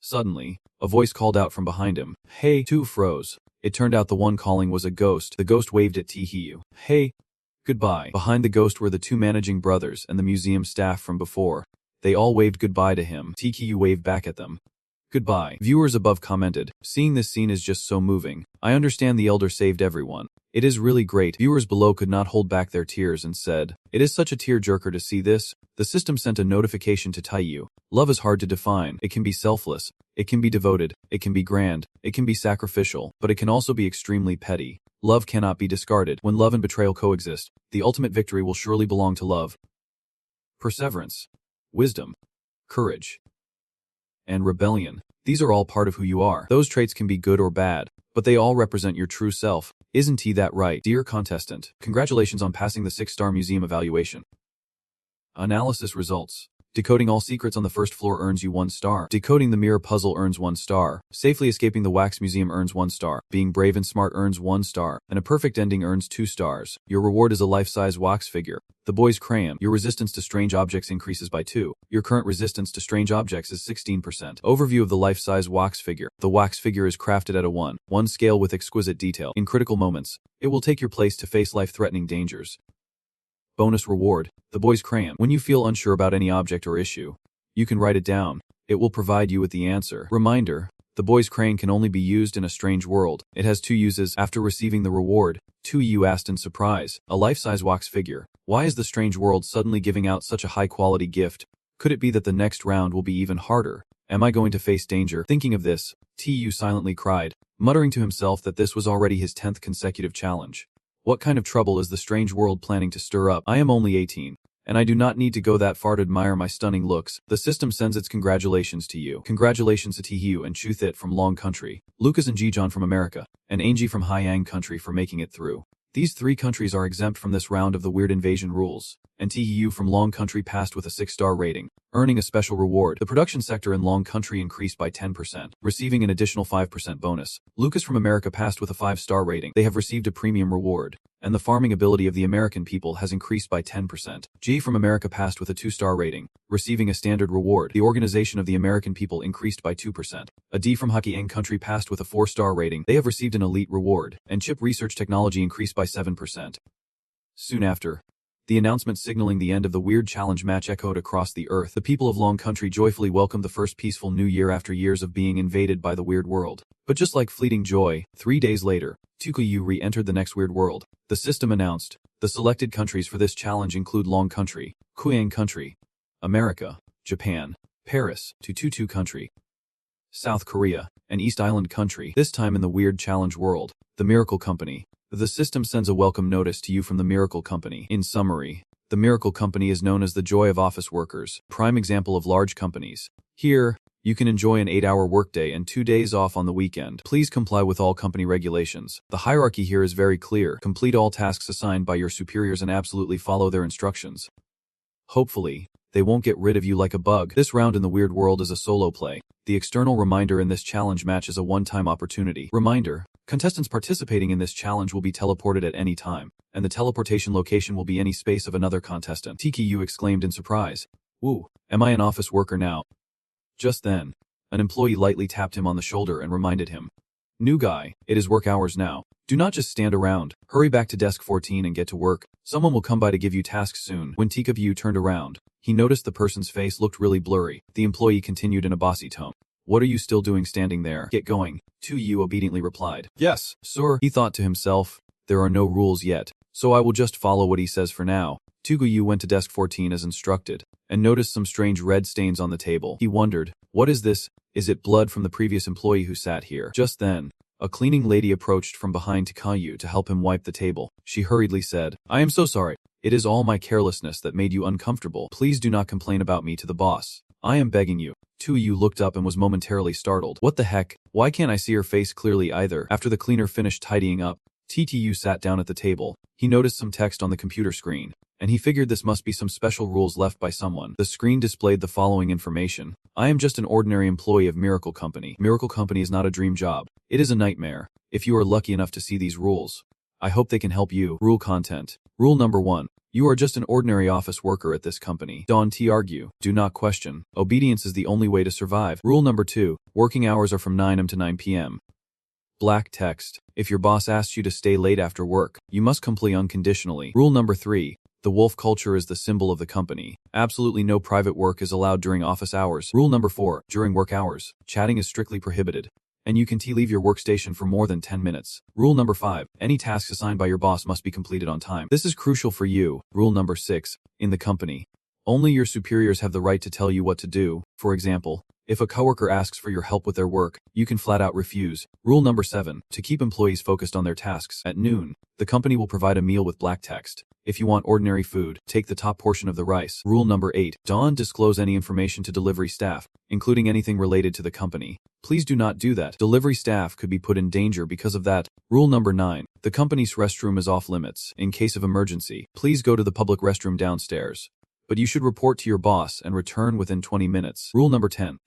[SPEAKER 1] Suddenly, a voice called out from behind him. Hey, Tu froze. It turned out the one calling was a ghost. The ghost waved at Teehee. Hey, goodbye. Behind the ghost were the two managing brothers and the museum staff from before. They all waved goodbye to him. Teehee waved back at them. Goodbye. Viewers above commented, seeing this scene is just so moving. I understand the elder saved everyone. It is really great. Viewers below could not hold back their tears and said, it is such a tearjerker to see this. The system sent a notification to Taiyu. Love is hard to define. It can be selfless. It can be devoted. It can be grand. It can be sacrificial. But it can also be extremely petty. Love cannot be discarded. When love and betrayal coexist, the ultimate victory will surely belong to love. Perseverance, wisdom, courage, and rebellion. These are all part of who you are. Those traits can be good or bad, but they all represent your true self. Isn't that right? Dear contestant, congratulations on passing the 6-star museum evaluation. Analysis results. Decoding all secrets on the first floor earns you 1 star. Decoding the mirror puzzle earns 1 star. Safely escaping the wax museum earns 1 star. Being brave and smart earns 1 star. And a perfect ending earns 2 stars. Your reward is a life-size wax figure. The boy's crayon. Your resistance to strange objects increases by 2. Your current resistance to strange objects is 16%. Overview of the life-size wax figure. The wax figure is crafted at a 1:1 scale with exquisite detail. In critical moments, it will take your place to face life-threatening dangers. Bonus reward, the boy's crayon. When you feel unsure about any object or issue, you can write it down. It will provide you with the answer. Reminder, the boy's crayon can only be used in a strange world. It has 2 uses. After receiving the reward, Tuyu asked in surprise, a life-size wax figure. Why is the strange world suddenly giving out such a high-quality gift? Could it be that the next round will be even harder? Am I going to face danger? Thinking of this, Tuyu silently cried, muttering to himself that this was already his 10th consecutive challenge. What kind of trouble is the strange world planning to stir up? I am only 18, and I do not need to go that far to admire my stunning looks. The system sends its congratulations to you. Congratulations to Tihiu and Chuthit from Long Country, Lucas and Jijon from America, and Angie from Haiyang Country for making it through. These 3 countries are exempt from this round of the weird invasion rules, and Tihiu from Long Country passed with a 6-star rating, earning a special reward. The production sector in Long Country increased by 10%, receiving an additional 5% bonus. Lucas from America passed with a 5-star rating. They have received a premium reward, and the farming ability of the American people has increased by 10%. G from America passed with a 2-star rating, receiving a standard reward. The organization of the American people increased by 2%. A D from Haiyang Country passed with a 4-star rating. They have received an elite reward, and chip research technology increased by 7%. Soon after, the announcement signaling the end of the weird challenge match echoed across the earth. The people of Long Country joyfully welcomed the first peaceful new year after years of being invaded by the weird world. But just like fleeting joy, 3 days later, Tukuyu re-entered the next weird world. The system announced, the selected countries for this challenge include Long Country, Haiyang Country, America, Japan, Paris, Tututu Country, South Korea, and East Island Country. This time in the weird challenge world, the Miracle Company. The system sends a welcome notice to you from the Miracle Company. In summary, the Miracle Company is known as the joy of office workers, prime example of large companies. Here, you can enjoy an 8-hour workday and 2 days off on the weekend. Please comply with all company regulations. The hierarchy here is very clear. Complete all tasks assigned by your superiors and absolutely follow their instructions. Hopefully, they won't get rid of you like a bug. This round in the weird world is a solo play. The external reminder in this challenge match is a one-time opportunity. Reminder, contestants participating in this challenge will be teleported at any time, and the teleportation location will be any space of another contestant. TKU exclaimed in surprise. Woo, am I an office worker now? Just then, an employee lightly tapped him on the shoulder and reminded him. New guy, it is work hours now. Do not just stand around. Hurry back to desk 14 and get to work. Someone will come by to give you tasks soon. When TKU turned around, he noticed the person's face looked really blurry. The employee continued in a bossy tone. What are you still doing standing there? Get going. Tu obediently replied. Yes, sir. He thought to himself, there are no rules yet, so I will just follow what he says for now. Tuguyu went to desk 14 as instructed, and noticed some strange red stains on the table. He wondered, what is this? Is it blood from the previous employee who sat here? Just then, a cleaning lady approached from behind Takayu to help him wipe the table. She hurriedly said, I am so sorry. It is all my carelessness that made you uncomfortable. Please do not complain about me to the boss. I am begging you. Tuyu looked up and was momentarily startled. What the heck? Why can't I see her face clearly either? After the cleaner finished tidying up, TTU sat down at the table, He noticed some text on the computer screen, and he figured this must be some special rules left by someone. The screen displayed the following information. I am just an ordinary employee of Miracle Company. Miracle Company is not a dream job. It is a nightmare. If you are lucky enough to see these rules, I hope they can help you. Rule content. Rule number 1. You are just an ordinary office worker at this company. Don't argue. Do not question. Obedience is the only way to survive. Rule number 2. Working hours are from 9 am to 9 p.m. Black text. If your boss asks you to stay late after work, you must comply unconditionally. Rule number 3. The wolf culture is the symbol of the company. Absolutely no private work is allowed during office hours. Rule number 4. During work hours, chatting is strictly prohibited, and you can leave your workstation for more than 10 minutes. Rule number 5. Any tasks assigned by your boss must be completed on time. This is crucial for you. Rule number 6. In the company, only your superiors have the right to tell you what to do. For example, if a coworker asks for your help with their work, you can flat out refuse. Rule number 7. To keep employees focused on their tasks, at noon, the company will provide a meal with black text. If you want ordinary food, take the top portion of the rice. Rule number 8. Don't disclose any information to delivery staff, including anything related to the company. Please do not do that. Delivery staff could be put in danger because of that. Rule number 9. The company's restroom is off limits. In case of emergency, please go to the public restroom downstairs. But you should report to your boss and return within 20 minutes. Rule number 10.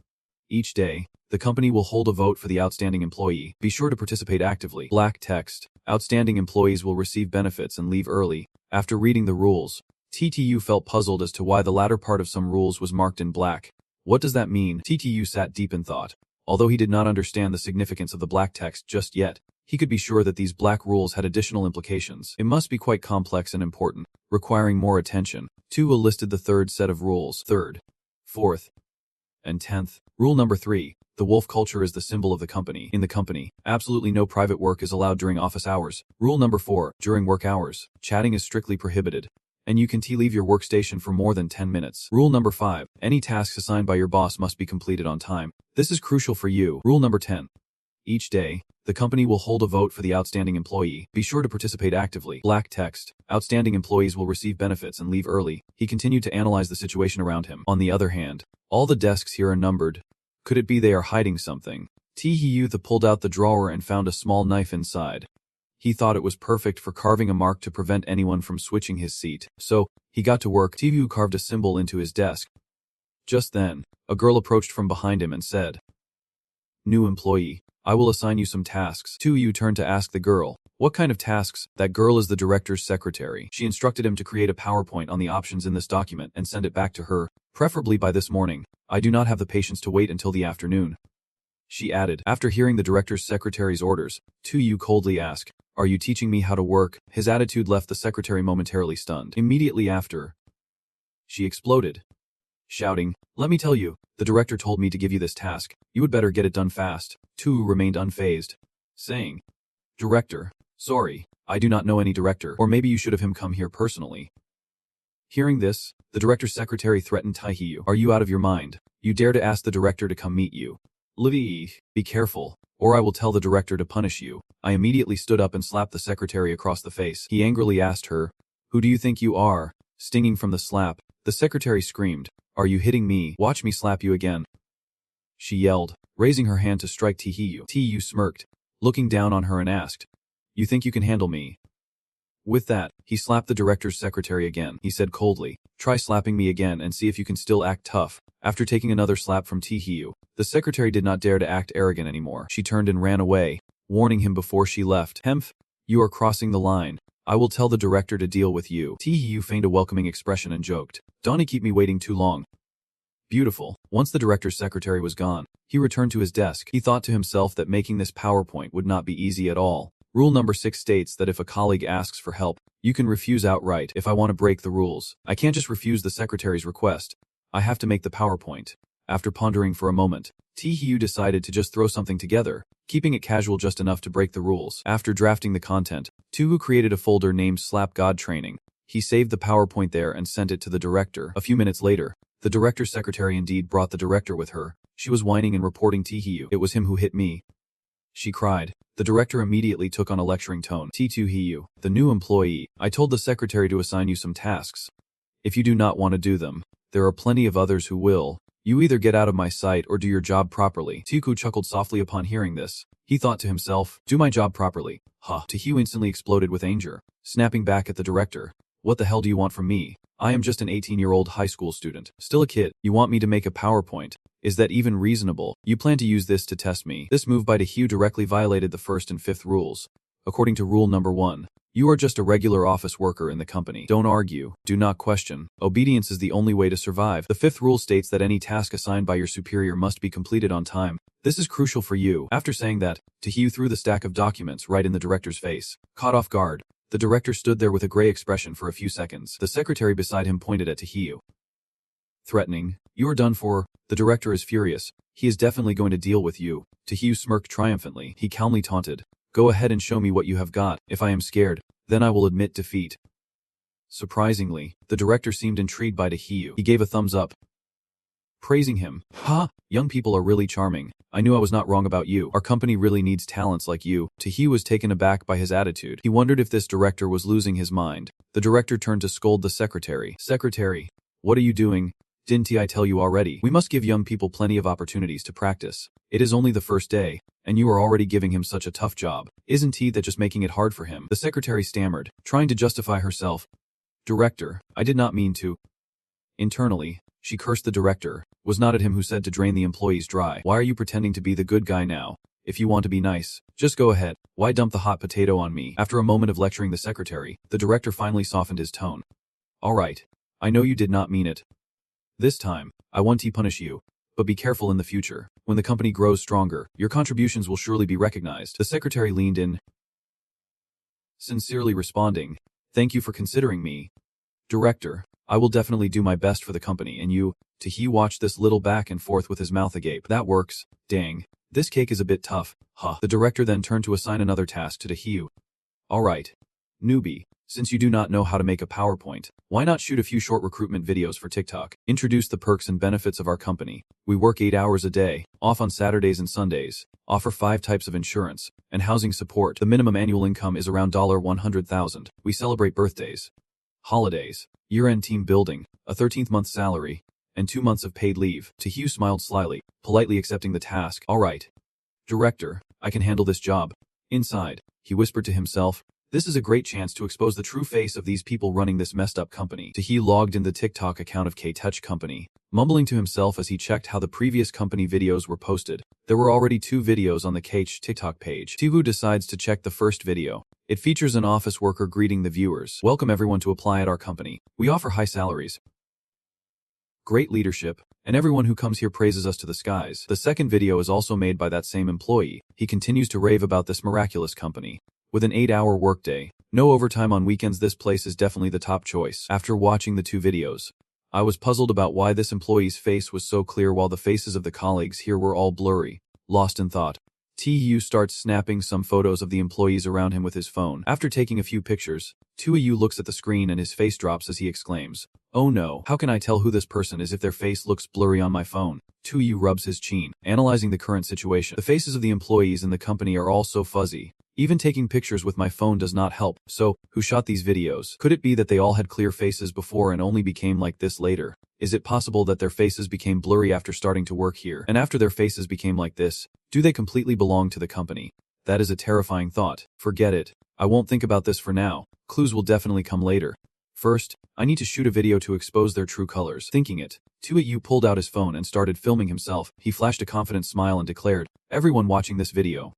[SPEAKER 1] Each day, the company will hold a vote for the outstanding employee. Be sure to participate actively. Black text. Outstanding employees will receive benefits and leave early. After reading the rules, TTU felt puzzled as to why the latter part of some rules was marked in black. What does that mean? TTU sat deep in thought. Although he did not understand the significance of the black text just yet, he could be sure that these black rules had additional implications. It must be quite complex and important, requiring more attention. 2 listed the third set of rules. 3rd, 4th, and 10th. Rule number 3. The wolf culture is the symbol of the company. In the company, absolutely no private work is allowed during office hours. Rule number 4. During work hours, chatting is strictly prohibited, and you can leave your workstation for more than 10 minutes. Rule number 5. Any tasks assigned by your boss must be completed on time. This is crucial for you. Rule number 10. Each day, the company will hold a vote for the outstanding employee. Be sure to participate actively. Black text. Outstanding employees will receive benefits and leave early. He continued to analyze the situation around him. On the other hand, all the desks here are numbered. Could it be they are hiding something? Tee-Hee-Yu pulled out the drawer and found a small knife inside. He thought it was perfect for carving a mark to prevent anyone from switching his seat. So, he got to work. Tee-Hee-Yu carved a symbol into his desk. Just then, a girl approached from behind him and said, "New employee, I will assign you some tasks." Tee-Hee-Yu turned to ask the girl, "What kind of tasks?" That girl is the director's secretary. She instructed him to create a PowerPoint on the options in this document and send it back to her, preferably by this morning. I do not have the patience to wait until the afternoon, she added. After hearing the director's secretary's orders, Tee-Hee-Yu coldly asked, "Are you teaching me how to work?" His attitude left the secretary momentarily stunned. Immediately after, she exploded, shouting, "Let me tell you, the director told me to give you this task. You would better get it done fast." Tee-Hee-Yu remained unfazed, saying, "Director? Sorry, I do not know any director, or maybe you should have him come here personally." Hearing this, the director's secretary threatened Tee-Hee-Yu. "Are you out of your mind? You dare to ask the director to come meet you? Livy, be careful, or I will tell the director to punish you." I immediately stood up and slapped the secretary across the face. He angrily asked her, "Who do you think you are?" Stinging from the slap, the secretary screamed, "Are you hitting me? Watch me slap you again," she yelled, raising her hand to strike Tee-Hee-Yu. Tee-Hee-Yu smirked, looking down on her and asked, "You think you can handle me?" With that, he slapped the director's secretary again. He said coldly, "Try slapping me again and see if you can still act tough." After taking another slap from Tee-Hee-Yu, the secretary did not dare to act arrogant anymore. She turned and ran away, warning him before she left. "Hemph, you are crossing the line. I will tell the director to deal with you." Tee-Hee-Yu feigned a welcoming expression and joked, "Don't keep me waiting too long." Beautiful. Once the director's secretary was gone, he returned to his desk. He thought to himself that making this PowerPoint would not be easy at all. Rule number 6 states that if a colleague asks for help, you can refuse outright. If I want to break the rules, I can't just refuse the secretary's request. I have to make the PowerPoint. After pondering for a moment, Tee-Hee-Yu decided to just throw something together, keeping it casual just enough to break the rules. After drafting the content, Tee-Hee-Yu created a folder named Slap God Training. He saved the PowerPoint there and sent it to the director. A few minutes later, the director's secretary indeed brought the director with her. She was whining and reporting Tee-Hee-Yu. "It was him who hit me," she cried. The director immediately took on a lecturing tone. "Tee-Hee-Yu, the new employee, I told the secretary to assign you some tasks. If you do not want to do them, there are plenty of others who will. You either get out of my sight or do your job properly." Tee-Hee-Yu chuckled softly upon hearing this. He thought to himself, do my job properly. Huh. Taehyung instantly exploded with anger, snapping back at the director. What the hell do you want from me? I am just an 18-year-old high school student. Still a kid. You want me to make a PowerPoint? Is that even reasonable? You plan to use this to test me. This move by Taehyung directly violated the first and fifth rules. According to rule number 1, you are just a regular office worker in the company. Don't argue. Do not question. Obedience is the only way to survive. The fifth rule states that any task assigned by your superior must be completed on time. This is crucial for you. After saying that, Taehyung threw the stack of documents right in the director's face. Caught off guard, the director stood there with a gray expression for a few seconds. The secretary beside him pointed at Taehyung. Threatening, you are done for. The director is furious. He is definitely going to deal with you. Taehyung smirked triumphantly. He calmly taunted. Go ahead and show me what you have got. If I am scared, then I will admit defeat. Surprisingly, the director seemed intrigued by Taehyung. He gave a thumbs up, praising him. Ha! Young people are really charming. I knew I was not wrong about you. Our company really needs talents like you. Taehyung was taken aback by his attitude. He wondered if this director was losing his mind. The director turned to scold the secretary. Secretary, what are you doing? Didn't I tell you already? We must give young people plenty of opportunities to practice. It is only the first day, and you are already giving him such a tough job. Isn't that just making it hard for him? The secretary stammered, trying to justify herself. Director, I did not mean to. Internally, she cursed the director. Was not it him who said to drain the employees dry? Why are you pretending to be the good guy now? If you want to be nice, just go ahead. Why dump the hot potato on me? After a moment of lecturing the secretary, the director finally softened his tone. All right. I know you did not mean it. This time, I won't punish you. But be careful in the future. When the company grows stronger, your contributions will surely be recognized. The secretary leaned in, sincerely responding, thank you for considering me. Director, I will definitely do my best for the company, and you. Taehyung watched this little back and forth with his mouth agape. That works. Dang. This cake is a bit tough. Huh. The director then turned to assign another task to Taehyung. Alright. Newbie, since you do not know how to make a PowerPoint, why not shoot a few short recruitment videos for TikTok? Introduce the perks and benefits of our company. We work 8 hours a day, off on Saturdays and Sundays, offer 5 types of insurance, and housing support. The minimum annual income is around $100,000. We celebrate birthdays, holidays, year-end team building, a 13th month salary, and 2 months of paid leave. Taehyung smiled slyly, politely accepting the task. All right. Director, I can handle this job. Inside, he whispered to himself, this is a great chance to expose the true face of these people running this messed up company. Taehyung logged in the TikTok account of K-Touch Company, mumbling to himself as he checked how the previous company videos were posted. There were already 2 videos on the K-Touch TikTok page. Taehyung decides to check the first video. It features an office worker greeting the viewers. Welcome everyone to apply at our company. We offer high salaries, great leadership, and everyone who comes here praises us to the skies. The second video is also made by that same employee. He continues to rave about this miraculous company. With an 8-hour workday, no overtime on weekends, this place is definitely the top choice. After watching the 2 videos, I was puzzled about why this employee's face was so clear while the faces of the colleagues here were all blurry. Lost in thought, Taehyung starts snapping some photos of the employees around him with his phone. After taking a few pictures, Taehyung looks at the screen and his face drops as he exclaims, oh no, how can I tell who this person is if their face looks blurry on my phone? Taehyung rubs his chin, analyzing the current situation. The faces of the employees in the company are all so fuzzy. Even taking pictures with my phone does not help. So, who shot these videos? Could it be that they all had clear faces before and only became like this later? Is it possible that their faces became blurry after starting to work here? And after their faces became like this, do they completely belong to the company? That is a terrifying thought. Forget it. I won't think about this for now. Clues will definitely come later. First, I need to shoot a video to expose their true colors. Thinking it, Taehyung pulled out his phone and started filming himself. He flashed a confident smile and declared, everyone watching this video,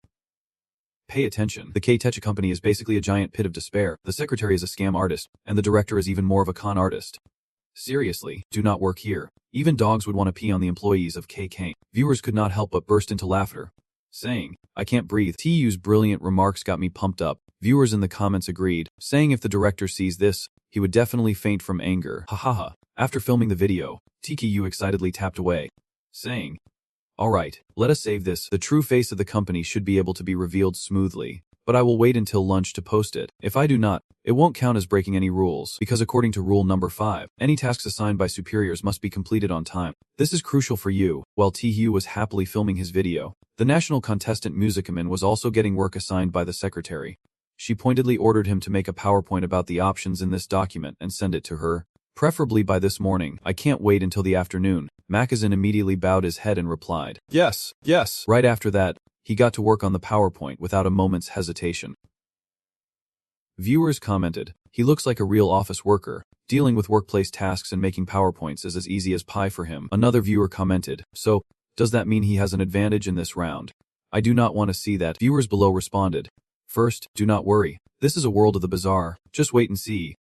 [SPEAKER 1] pay attention. The K-Touch Company is basically a giant pit of despair. The secretary is a scam artist, and the director is even more of a con artist. Seriously, do not work here. Even dogs would want to pee on the employees of KK. Viewers could not help but burst into laughter, saying, I can't breathe. Taehyung's brilliant remarks got me pumped up. Viewers in the comments agreed, saying if the director sees this, he would definitely faint from anger. Ha ha ha. After filming the video, Taehyung excitedly tapped away, saying, alright, let us save this. The true face of the company should be able to be revealed smoothly, but I will wait until lunch to post it. If I do not, it won't count as breaking any rules, because according to rule number 5, any tasks assigned by superiors must be completed on time. This is crucial for you. While Taehyung was happily filming his video, the national contestant Musicaman was also getting work assigned by the secretary. She pointedly ordered him to make a PowerPoint about the options in this document and send it to her, preferably by this morning. I can't wait until the afternoon. Macazin immediately bowed his head and replied, yes, yes. Right after that, He got to work on the PowerPoint without a moment's hesitation. Viewers commented, "He looks like a real office worker. Dealing with workplace tasks and making PowerPoints is as easy as pie for him." Another viewer commented, "So, does that mean he has an advantage in this round? I do not want to see that." Viewers below responded, "First, do not worry. This is a world of the bizarre. Just wait and see."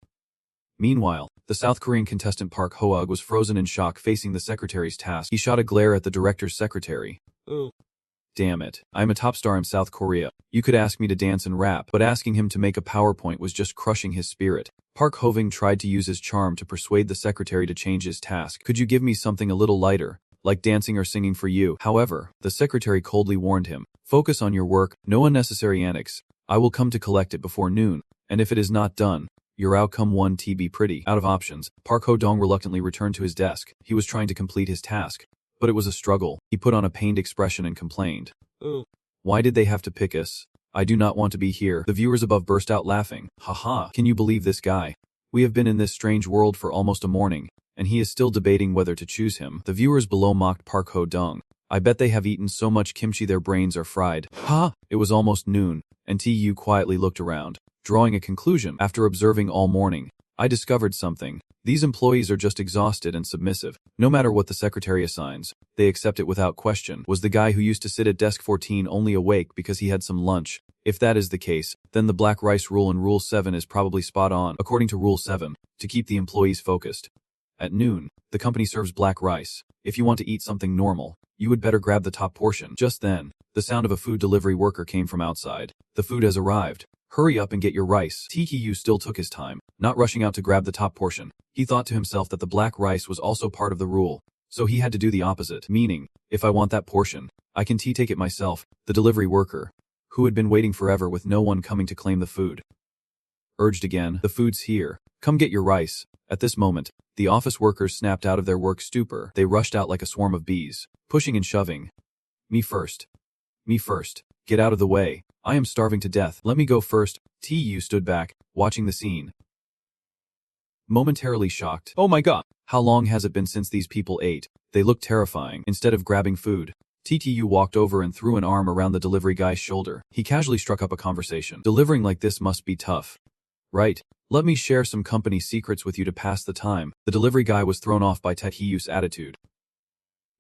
[SPEAKER 1] Meanwhile, the South Korean contestant Park Hoag was frozen in shock facing the secretary's task. He shot a glare at the director's secretary. "Oh. Damn it. I'm a top star in South Korea. You could ask me to dance and rap, but asking him to make a PowerPoint was just crushing his spirit." Park Hoving tried to use his charm to persuade the secretary to change his task. "Could you give me something a little lighter, like dancing or singing for you?" However, the secretary coldly warned him, "Focus on your work, no unnecessary antics. I will come to collect it before noon, and if it is not done, your outcome won't be pretty." Out of options, Park Ho-dong reluctantly returned to his desk. He was trying to complete his task, but it was a struggle. He put on a pained expression and complained, "Oh, why did they have to pick us? I do not want to be here." The viewers above burst out laughing. "Haha, can you believe this guy? We have been in this strange world for almost a morning, and he is still debating whether to choose him." The viewers below mocked Park Ho-dong. "I bet they have eaten so much kimchi their brains are fried." Ha! It was almost noon, and Tu quietly looked around, drawing a conclusion. "After observing all morning, I discovered something. These employees are just exhausted and submissive. No matter what the secretary assigns, they accept it without question." Was the guy who used to sit at desk 14 only awake because he had some lunch? If that is the case, then the black rice rule in Rule 7 is probably spot on. According to Rule 7, to keep the employees focused. At noon, the company serves black rice. If you want to eat something normal, you would better grab the top portion. Just then, the sound of a food delivery worker came from outside. "The food has arrived. Hurry up and get your rice." Tku still took his time, not rushing out to grab the top portion. He thought to himself that the black rice was also part of the rule, so he had to do the opposite. Meaning, if I want that portion, I can take it myself. The delivery worker, who had been waiting forever with no one coming to claim the food, urged again, "The food's here. Come get your rice." At this moment, the office workers snapped out of their work stupor. They rushed out like a swarm of bees, pushing and shoving. Me first. Me first. Get out of the way. I am starving to death. Let me go first." Tu stood back, watching the scene, momentarily shocked. "Oh my god, how long has it been since these people ate? They look terrifying." Instead of grabbing food, Tu walked over and threw an arm around the delivery guy's shoulder. He casually struck up a conversation. "Delivering like this must be tough. Right? Let me share some company secrets with you to pass the time." The delivery guy was thrown off by Tu's attitude.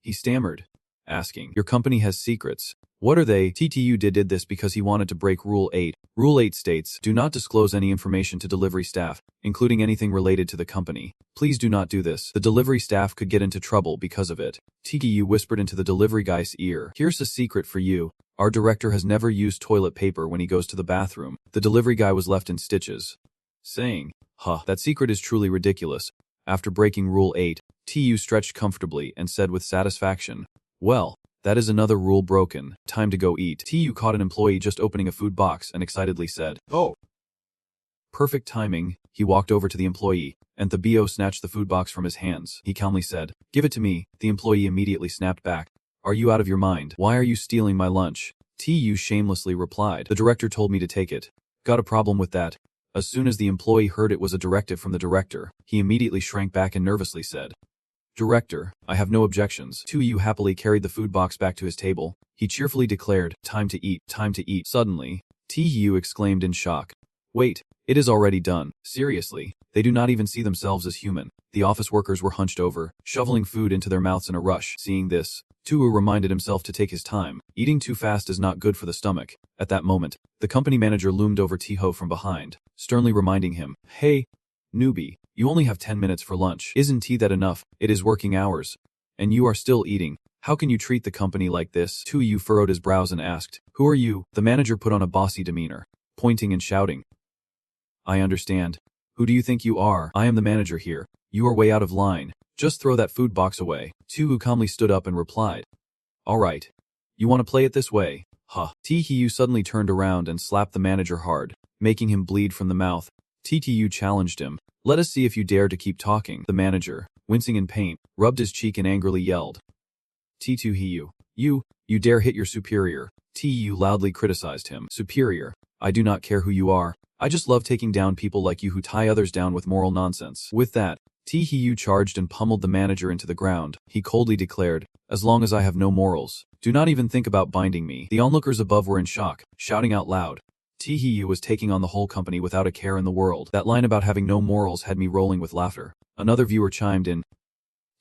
[SPEAKER 1] He stammered, asking, "Your company has secrets? What are they?" Tu did this because he wanted to break Rule 8. Rule 8 states, "Do not disclose any information to delivery staff, including anything related to the company. Please do not do this." The delivery staff could get into trouble because of it. Tu whispered into the delivery guy's ear, "Here's a secret for you. Our director has never used toilet paper when he goes to the bathroom." The delivery guy was left in stitches, saying, "Huh, that secret is truly ridiculous." After breaking Rule 8, Tu stretched comfortably and said with satisfaction, "Well, that is another rule broken. Time to go eat." Tu caught an employee just opening a food box and excitedly said, "Oh." Perfect timing. He walked over to the employee, and the BO snatched the food box from his hands. He calmly said, "Give it to me." The employee immediately snapped back, "Are you out of your mind? Why are you stealing my lunch?" Tu shamelessly replied, "The director told me to take it." Got a problem with that? As soon as the employee heard it was a directive from the director, he immediately shrank back and nervously said, "Director, I have no objections." Tu happily carried the food box back to his table. He cheerfully declared, "Time to eat, time to eat." Suddenly, Tu exclaimed in shock, "Wait, it is already done." Seriously, they do not even see themselves as human. The office workers were hunched over, shoveling food into their mouths in a rush. Seeing this, Tu reminded himself to take his time. Eating too fast is not good for the stomach. At that moment, the company manager loomed over Tiho from behind, sternly reminding him, "Hey, newbie, you only have 10 minutes for lunch. Isn't that enough? It is working hours. And you are still eating. How can you treat the company like this?" Tu furrowed his brows and asked, "Who are you?" The manager put on a bossy demeanor, pointing and shouting, "I understand. Who do you think you are? I am the manager here. You are way out of line. Just throw that food box away." Tu calmly stood up and replied, "All right. You want to play it this way? Huh." Tu suddenly turned around and slapped the manager hard, making him bleed from the mouth. Tu challenged him, "Let us see if you dare to keep talking." The manager, wincing in pain, rubbed his cheek and angrily yelled, "Tu, you dare hit your superior." Tu loudly criticized him. "Superior? I do not care who you are. I just love taking down people like you who tie others down with moral nonsense." With that, Tu charged and pummeled the manager into the ground. He coldly declared, "As long as I have no morals, Do not even think about binding me. The onlookers above were in shock, shouting out loud. Tee was taking on the whole company without a care in the world. That line about having no morals had me rolling with laughter. Another viewer chimed in,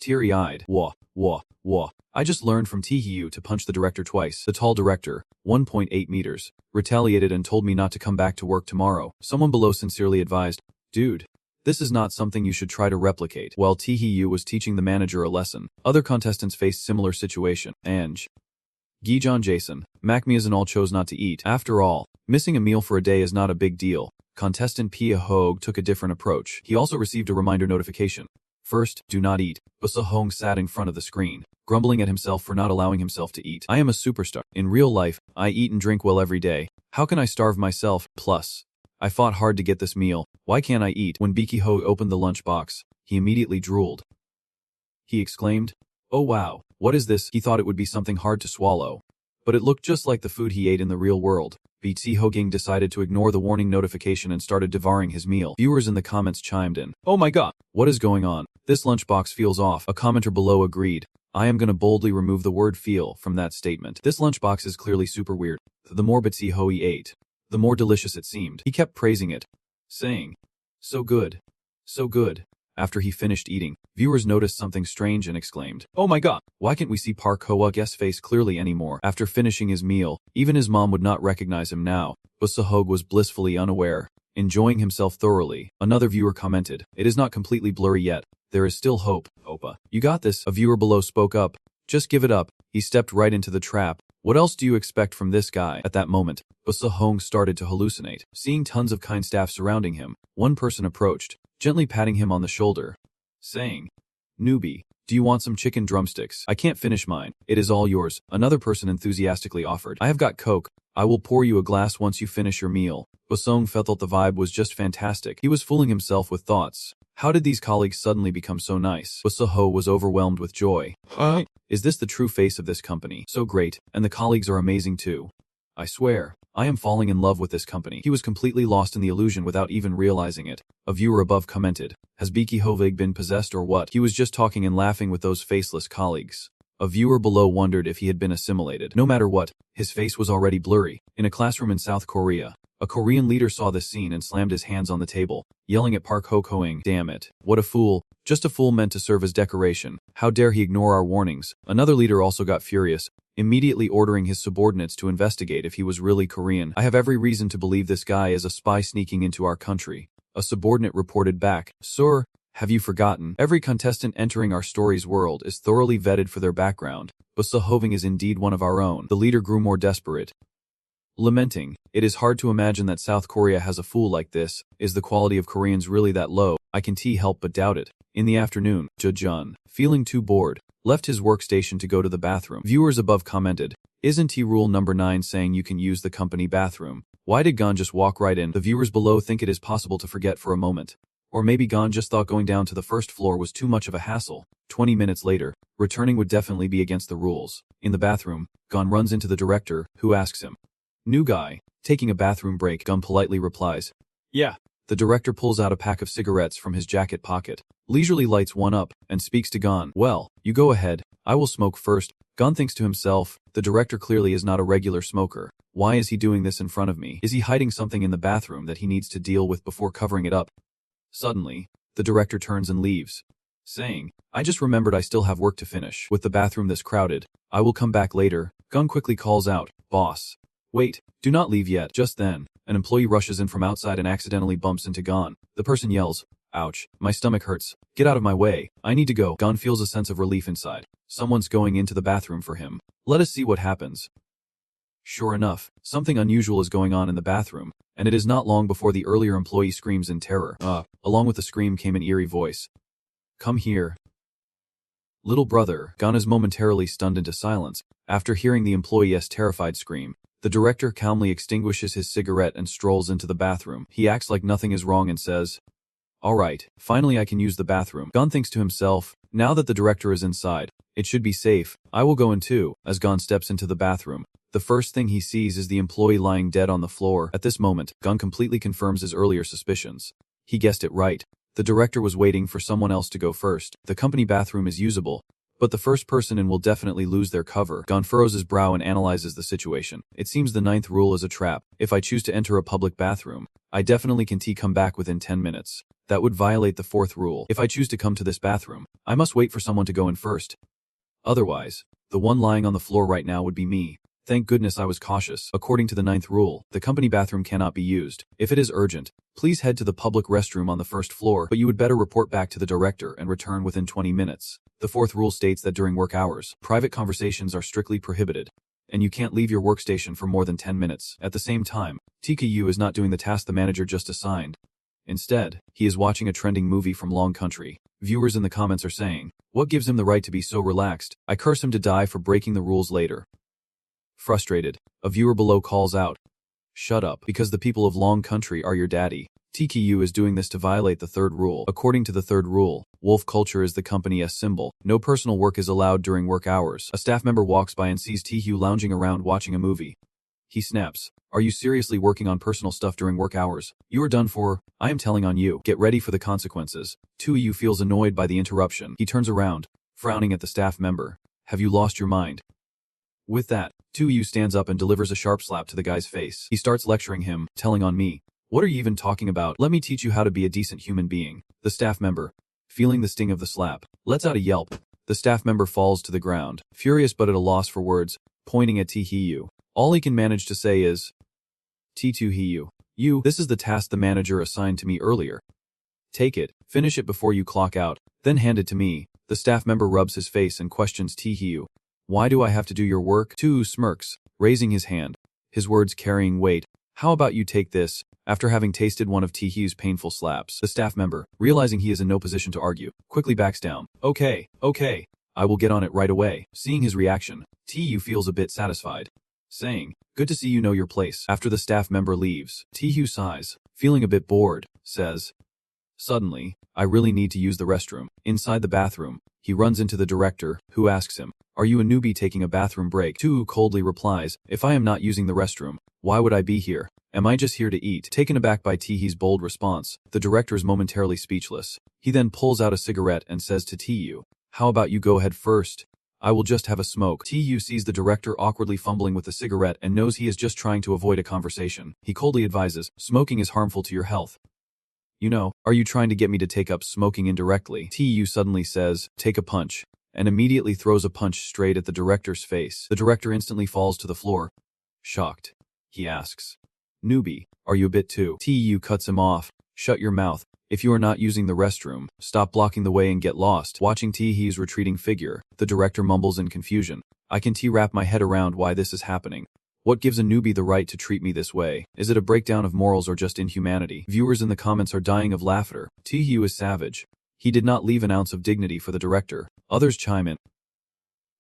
[SPEAKER 1] teary-eyed. Wah, wah, wah. I just learned from Tee to punch the director twice. The tall director, 1.8 meters, retaliated and told me not to come back to work tomorrow. Someone below sincerely advised, dude, this is not something you should try to replicate. While Tee was teaching the manager a lesson, other contestants faced similar situation. Ange, Gijon Jason, Macmias and all chose not to eat. After all, missing a meal for a day is not a big deal. Contestant Pia Hogue took a different approach. He also received a reminder notification. First, do not eat. Busa Hong sat in front of the screen, grumbling at himself for not allowing himself to eat. I am a superstar. In real life, I eat and drink well every day. How can I starve myself? Plus, I fought hard to get this meal. Why can't I eat? When Biki Ho opened the lunchbox, he immediately drooled. He exclaimed, oh wow, what is this? He thought it would be something hard to swallow. But it looked just like the food he ate in the real world. BT Hoging decided to ignore the warning notification and started devouring his meal. Viewers in the comments chimed in. Oh my god, what is going on? This lunchbox feels off. A commenter below agreed. I am gonna boldly remove the word feel from that statement. This lunchbox is clearly super weird. The more Bitsy Ho he ate, the more delicious it seemed. He kept praising it, saying, so good, so good. After he finished eating, viewers noticed something strange and exclaimed, oh my god, why can't we see Park Ho-uk's face clearly anymore? After finishing his meal, even his mom would not recognize him now. Busa Hogue was blissfully unaware, enjoying himself thoroughly. Another viewer commented, it is not completely blurry yet. There is still hope. Opa, you got this. A viewer below spoke up. Just give it up. He stepped right into the trap. What else do you expect from this guy? At that moment, Busa Hong started to hallucinate. Seeing tons of kind staff surrounding him, one person approached, gently patting him on the shoulder, saying, newbie, do you want some chicken drumsticks? I can't finish mine. It is all yours. Another person enthusiastically offered. I have got Coke. I will pour you a glass once you finish your meal. Busong felt the vibe was just fantastic. He was fooling himself with thoughts. How did these colleagues suddenly become so nice? Busaho was overwhelmed with joy. Is this the true face of this company? So great, and the colleagues are amazing too. I swear, I am falling in love with this company. He was completely lost in the illusion without even realizing it. A viewer above commented, has Biki Hovig been possessed or what? He was just talking and laughing with those faceless colleagues. A viewer below wondered if he had been assimilated. No matter what, his face was already blurry. In a classroom in South Korea, a Korean leader saw this scene and slammed his hands on the table, yelling at Park Ho-koing, damn it. What a fool. Just a fool meant to serve as decoration. How dare he ignore our warnings? Another leader also got furious, immediately ordering his subordinates to investigate if he was really Korean. I have every reason to believe this guy is a spy sneaking into our country. A subordinate reported back, Sir, have you forgotten? Every contestant entering our story's world is thoroughly vetted for their background. Busa Hoving is indeed one of our own. The leader grew more desperate, lamenting, it is hard to imagine that South Korea has a fool like this. Is the quality of Koreans really that low? I can't help but doubt it. In the afternoon, Ja-jun, feeling too bored, left his workstation to go to the bathroom. Viewers above commented, isn't rule number 9 saying you can use the company bathroom? Why did Gon just walk right in? The viewers below think it is possible to forget for a moment. Or maybe Gon just thought going down to the first floor was too much of a hassle. 20 minutes later, returning would definitely be against the rules. In the bathroom, Gon runs into the director, who asks him, new guy, taking a bathroom break. Gon politely replies, yeah. The director pulls out a pack of cigarettes from his jacket pocket, leisurely lights one up, and speaks to Gon. Well, you go ahead, I will smoke first. Gon thinks to himself, the director clearly is not a regular smoker. Why is he doing this in front of me? Is he hiding something in the bathroom that he needs to deal with before covering it up? Suddenly, the director turns and leaves, saying, I just remembered I still have work to finish. With the bathroom this crowded, I will come back later. Gon quickly calls out, boss. Wait, do not leave yet. Just then, an employee rushes in from outside and accidentally bumps into Gon. The person yells, ouch, my stomach hurts. Get out of my way. I need to go. Gon feels a sense of relief inside. Someone's going into the bathroom for him. Let us see what happens. Sure enough, something unusual is going on in the bathroom, and it is not long before the earlier employee screams in terror. Along with the scream came an eerie voice. Come here. Little brother. Gon is momentarily stunned into silence. After hearing the employee's terrified scream, the director calmly extinguishes his cigarette and strolls into the bathroom. He acts like nothing is wrong and says, alright, finally I can use the bathroom. Gon thinks to himself, now that the director is inside, it should be safe. I will go in too. As Gon steps into the bathroom, the first thing he sees is the employee lying dead on the floor. At this moment, Gon completely confirms his earlier suspicions. He guessed it right. The director was waiting for someone else to go first. The company bathroom is usable, But the first person in will definitely lose their cover. Gon furrows his brow and analyzes the situation. It seems the 9th rule is a trap. If I choose to enter a public bathroom, I definitely can come back within 10 minutes. That would violate the 4th rule. If I choose to come to this bathroom, I must wait for someone to go in first. Otherwise, the one lying on the floor right now would be me. Thank goodness I was cautious. According to the 9th rule, the company bathroom cannot be used. If it is urgent, please head to the public restroom on the 1st floor, but you would better report back to the director and return within 20 minutes. The 4th rule states that during work hours, private conversations are strictly prohibited, and you can't leave your workstation for more than 10 minutes. At the same time, TKU is not doing the task the manager just assigned. Instead, he is watching a trending movie from Long Country. Viewers in the comments are saying, "What gives him the right to be so relaxed? I curse him to die for breaking the rules later." Frustrated, a viewer below calls out, "Shut up, because the people of Long Country are your daddy." TKU is doing this to violate the 3rd rule. According to the 3rd rule, wolf culture is the company's symbol. No personal work is allowed during work hours. A staff member walks by and sees TKU lounging around watching a movie. He snaps, "Are you seriously working on personal stuff during work hours? You are done for. I am telling on you. Get ready for the consequences." TKU feels annoyed by the interruption. He turns around, frowning at the staff member. "Have you lost your mind?" With that, TKU stands up and delivers a sharp slap to the guy's face. He starts lecturing him, telling on me. "What are you even talking about? Let me teach you how to be a decent human being." The staff member, feeling the sting of the slap, lets out a yelp. The staff member falls to the ground, furious but at a loss for words, pointing at TKU. All he can manage to say is, "T2HU, this is the task the manager assigned to me earlier. Take it, finish it before you clock out, then hand it to me." The staff member rubs his face and questions TKU. "Why do I have to do your work?" TKU smirks, raising his hand, his words carrying weight. "How about you take this?" After having tasted one of TKU's painful slaps, the staff member, realizing he is in no position to argue, quickly backs down. Okay, I will get on it right away." Seeing his reaction, TKU feels a bit satisfied, saying, "Good to see you know your place." After the staff member leaves, TKU sighs, feeling a bit bored, says, "Suddenly, I really need to use the restroom." Inside the bathroom, he runs into the director, who asks him, "Are you a newbie taking a bathroom break?" TKU coldly replies, "If I am not using the restroom, why would I be here? Am I just here to eat?" Taken aback by TKU's bold response, the director is momentarily speechless. He then pulls out a cigarette and says to TKU, "How about you go ahead first? I will just have a smoke." TKU sees the director awkwardly fumbling with the cigarette and knows he is just trying to avoid a conversation. He coldly advises, "Smoking is harmful to your health. Are you trying to get me to take up smoking indirectly?" TKU suddenly says, "Take a punch," and immediately throws a punch straight at the director's face. The director instantly falls to the floor. Shocked, he asks, "Newbie, are you a bit too?" TKU cuts him off. "Shut your mouth. If you are not using the restroom, stop blocking the way and get lost." Watching TKU's retreating figure, the director mumbles in confusion, "I can wrap my head around why this is happening. What gives a newbie the right to treat me this way? Is it a breakdown of morals or just inhumanity?" Viewers in the comments are dying of laughter. TKU is savage. He did not leave an ounce of dignity for the director. Others chime in.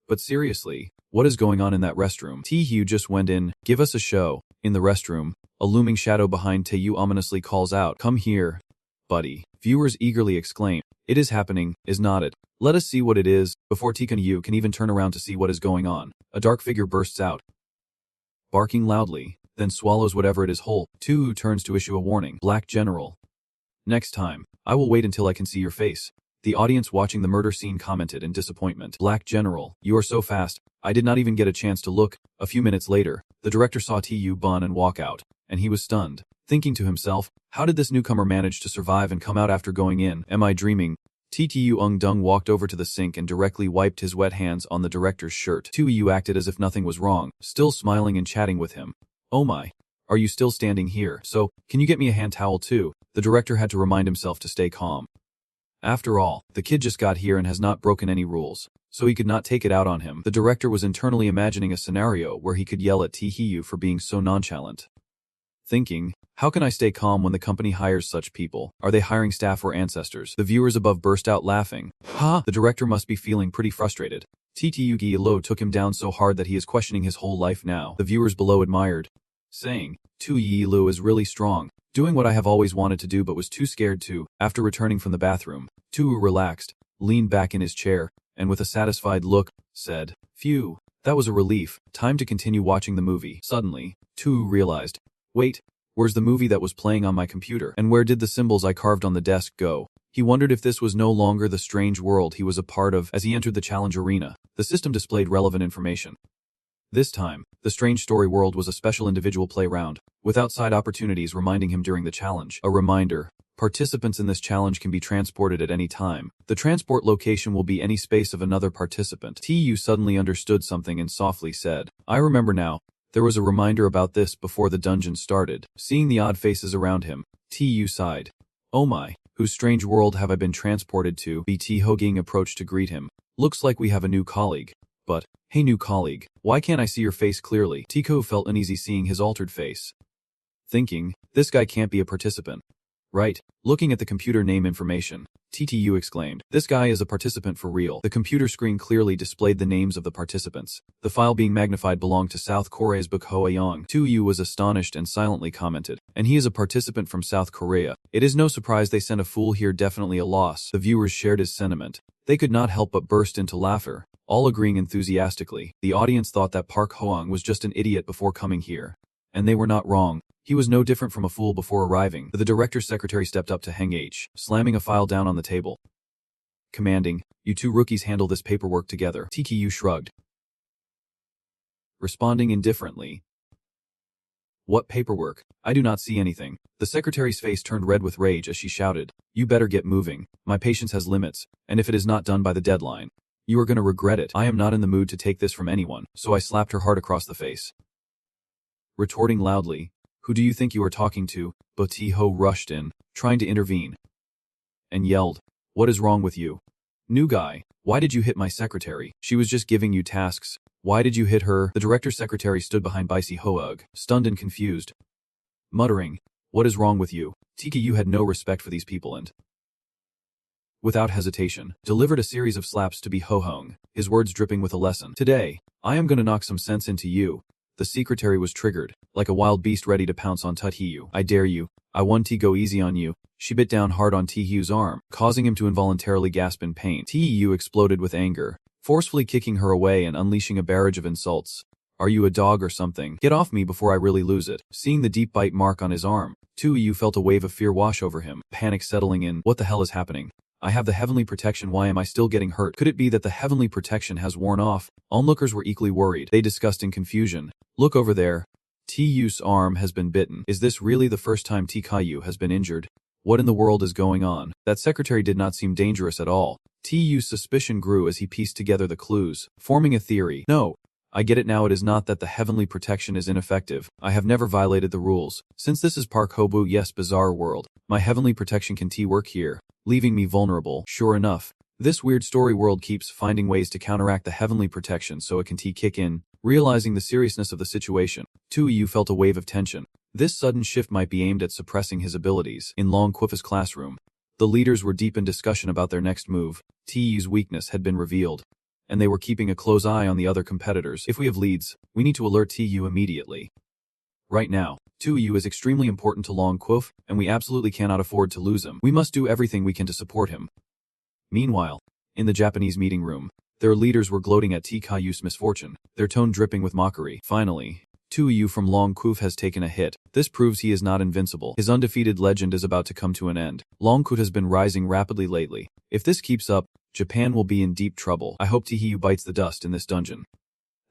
[SPEAKER 1] "But seriously, what is going on in that restroom?" TKU just went in. "Give us a show." In the restroom, a looming shadow behind TKU ominously calls out, "Come here, buddy." Viewers eagerly exclaim, "It is happening, is not it? Let us see what it is." Before TKU can even turn around to see what is going on, a dark figure bursts out, barking loudly, then swallows whatever it is whole. TKU turns to issue a warning. "Black General. Next time, I will wait until I can see your face." The audience watching the murder scene commented in disappointment. "Black General, you are so fast, I did not even get a chance to look." A few minutes later, the director saw TKU bun and walk out, and he was stunned, thinking to himself, "How did this newcomer manage to survive and come out after going in? Am I dreaming?" TKU Ung-dung walked over to the sink and directly wiped his wet hands on the director's shirt. TKU acted as if nothing was wrong, still smiling and chatting with him. "Oh my, are you still standing here? So, can you get me a hand towel too?" The director had to remind himself to stay calm. After all, the kid just got here and has not broken any rules, so he could not take it out on him. The director was internally imagining a scenario where he could yell at TKU for being so nonchalant. Thinking, how can I stay calm when the company hires such people? Are they hiring staff or ancestors? The viewers above burst out laughing. Ha! The director must be feeling pretty frustrated. TKU Gi-lo took him down so hard that he is questioning his whole life now. The viewers below admired, saying, Tu Yi-lu is really strong, doing what I have always wanted to do but was too scared to. After returning from the bathroom, Tu relaxed, leaned back in his chair, and with a satisfied look, said, Phew, that was a relief. Time to continue watching the movie. Suddenly, Tu realized, wait, where's the movie that was playing on my computer? And where did the symbols I carved on the desk go? He wondered if this was no longer the strange world he was a part of. As he entered the challenge arena, the system displayed relevant information. This time, the strange story world was a special individual play round, with outside opportunities reminding him during the challenge. A reminder: participants in this challenge can be transported at any time. The transport location will be any space of another participant. Tu suddenly understood something and softly said, "I remember now. There was a reminder about this before the dungeon started." Seeing the odd faces around him, Tu sighed. "Oh my, whose strange world have I been transported to?" BT Hoging approached to greet him. "Looks like we have a new colleague. But, hey new colleague, why can't I see your face clearly?" Tico felt uneasy seeing his altered face. Thinking, this guy can't be a participant. Right, looking at the computer name information, TTU exclaimed, "This guy is a participant for real." The computer screen clearly displayed the names of the participants. The file being magnified belonged to South Korea's Buk Hoayong. Tu was astonished and silently commented, "And he is a participant from South Korea. It is no surprise they sent a fool here, definitely a loss." The viewers shared his sentiment. They could not help but burst into laughter, all agreeing enthusiastically. The audience thought that Park Hoang was just an idiot before coming here. And they were not wrong. He was no different from a fool before arriving. The director's secretary stepped up to Heng H, slamming a file down on the table. Commanding, "You two rookies handle this paperwork together." TTU shrugged, responding indifferently. "What paperwork? I do not see anything." The secretary's face turned red with rage as she shouted, "You better get moving. My patience has limits, and if it is not done by the deadline, you are gonna regret it." I am not in the mood to take this from anyone, so I slapped her hard across the face. Retorting loudly, "Who do you think you are talking to?" But Ho rushed in, trying to intervene, and yelled, "What is wrong with you? New guy, why did you hit my secretary? She was just giving you tasks. Why did you hit her?" The director's secretary stood behind Bicey Hoag, stunned and confused, muttering, "What is wrong with you?" TKU had no respect for these people and, without hesitation, delivered a series of slaps to Ho-hung, his words dripping with a lesson. "Today, I am gonna knock some sense into you." The secretary was triggered, like a wild beast ready to pounce on Tut-Hiu. "I dare you. I want to go easy on you." She bit down hard on T-Hu's arm, causing him to involuntarily gasp in pain. T-Hu exploded with anger, forcefully kicking her away and unleashing a barrage of insults. "Are you a dog or something? Get off me before I really lose it." Seeing the deep bite mark on his arm, Tu-Yu felt a wave of fear wash over him, panic settling in. What the hell is happening? I have the heavenly protection, why am I still getting hurt? Could it be that the heavenly protection has worn off? Onlookers were equally worried. They discussed in confusion. "Look over there. T-Yu's arm has been bitten. Is this really the first time T-Kayu has been injured? What in the world is going on?" That secretary did not seem dangerous at all. T-Yu's suspicion grew as he pieced together the clues, forming a theory. "No. I get it now, it is not that the heavenly protection is ineffective. I have never violated the rules. Since this is Park Hobu, yes, bizarre world, my heavenly protection can work here, leaving me vulnerable." Sure enough, this weird story world keeps finding ways to counteract the heavenly protection so it can kick in. Realizing the seriousness of the situation, Tu-Yu felt a wave of tension. This sudden shift might be aimed at suppressing his abilities. In Long Quifa's classroom, the leaders were deep in discussion about their next move. T-Yu's weakness had been revealed, and they were keeping a close eye on the other competitors. "If we have leads, we need to alert Tu immediately. Right now, Tu is extremely important to Long Quif, and we absolutely cannot afford to lose him. We must do everything we can to support him." Meanwhile, in the Japanese meeting room, their leaders were gloating at T-Kayu's misfortune, their tone dripping with mockery. "Finally, Tu from Long Quif has taken a hit. This proves he is not invincible. His undefeated legend is about to come to an end. Long Quif has been rising rapidly lately. If this keeps up, Japan will be in deep trouble. I hope T-Hiu bites the dust in this dungeon.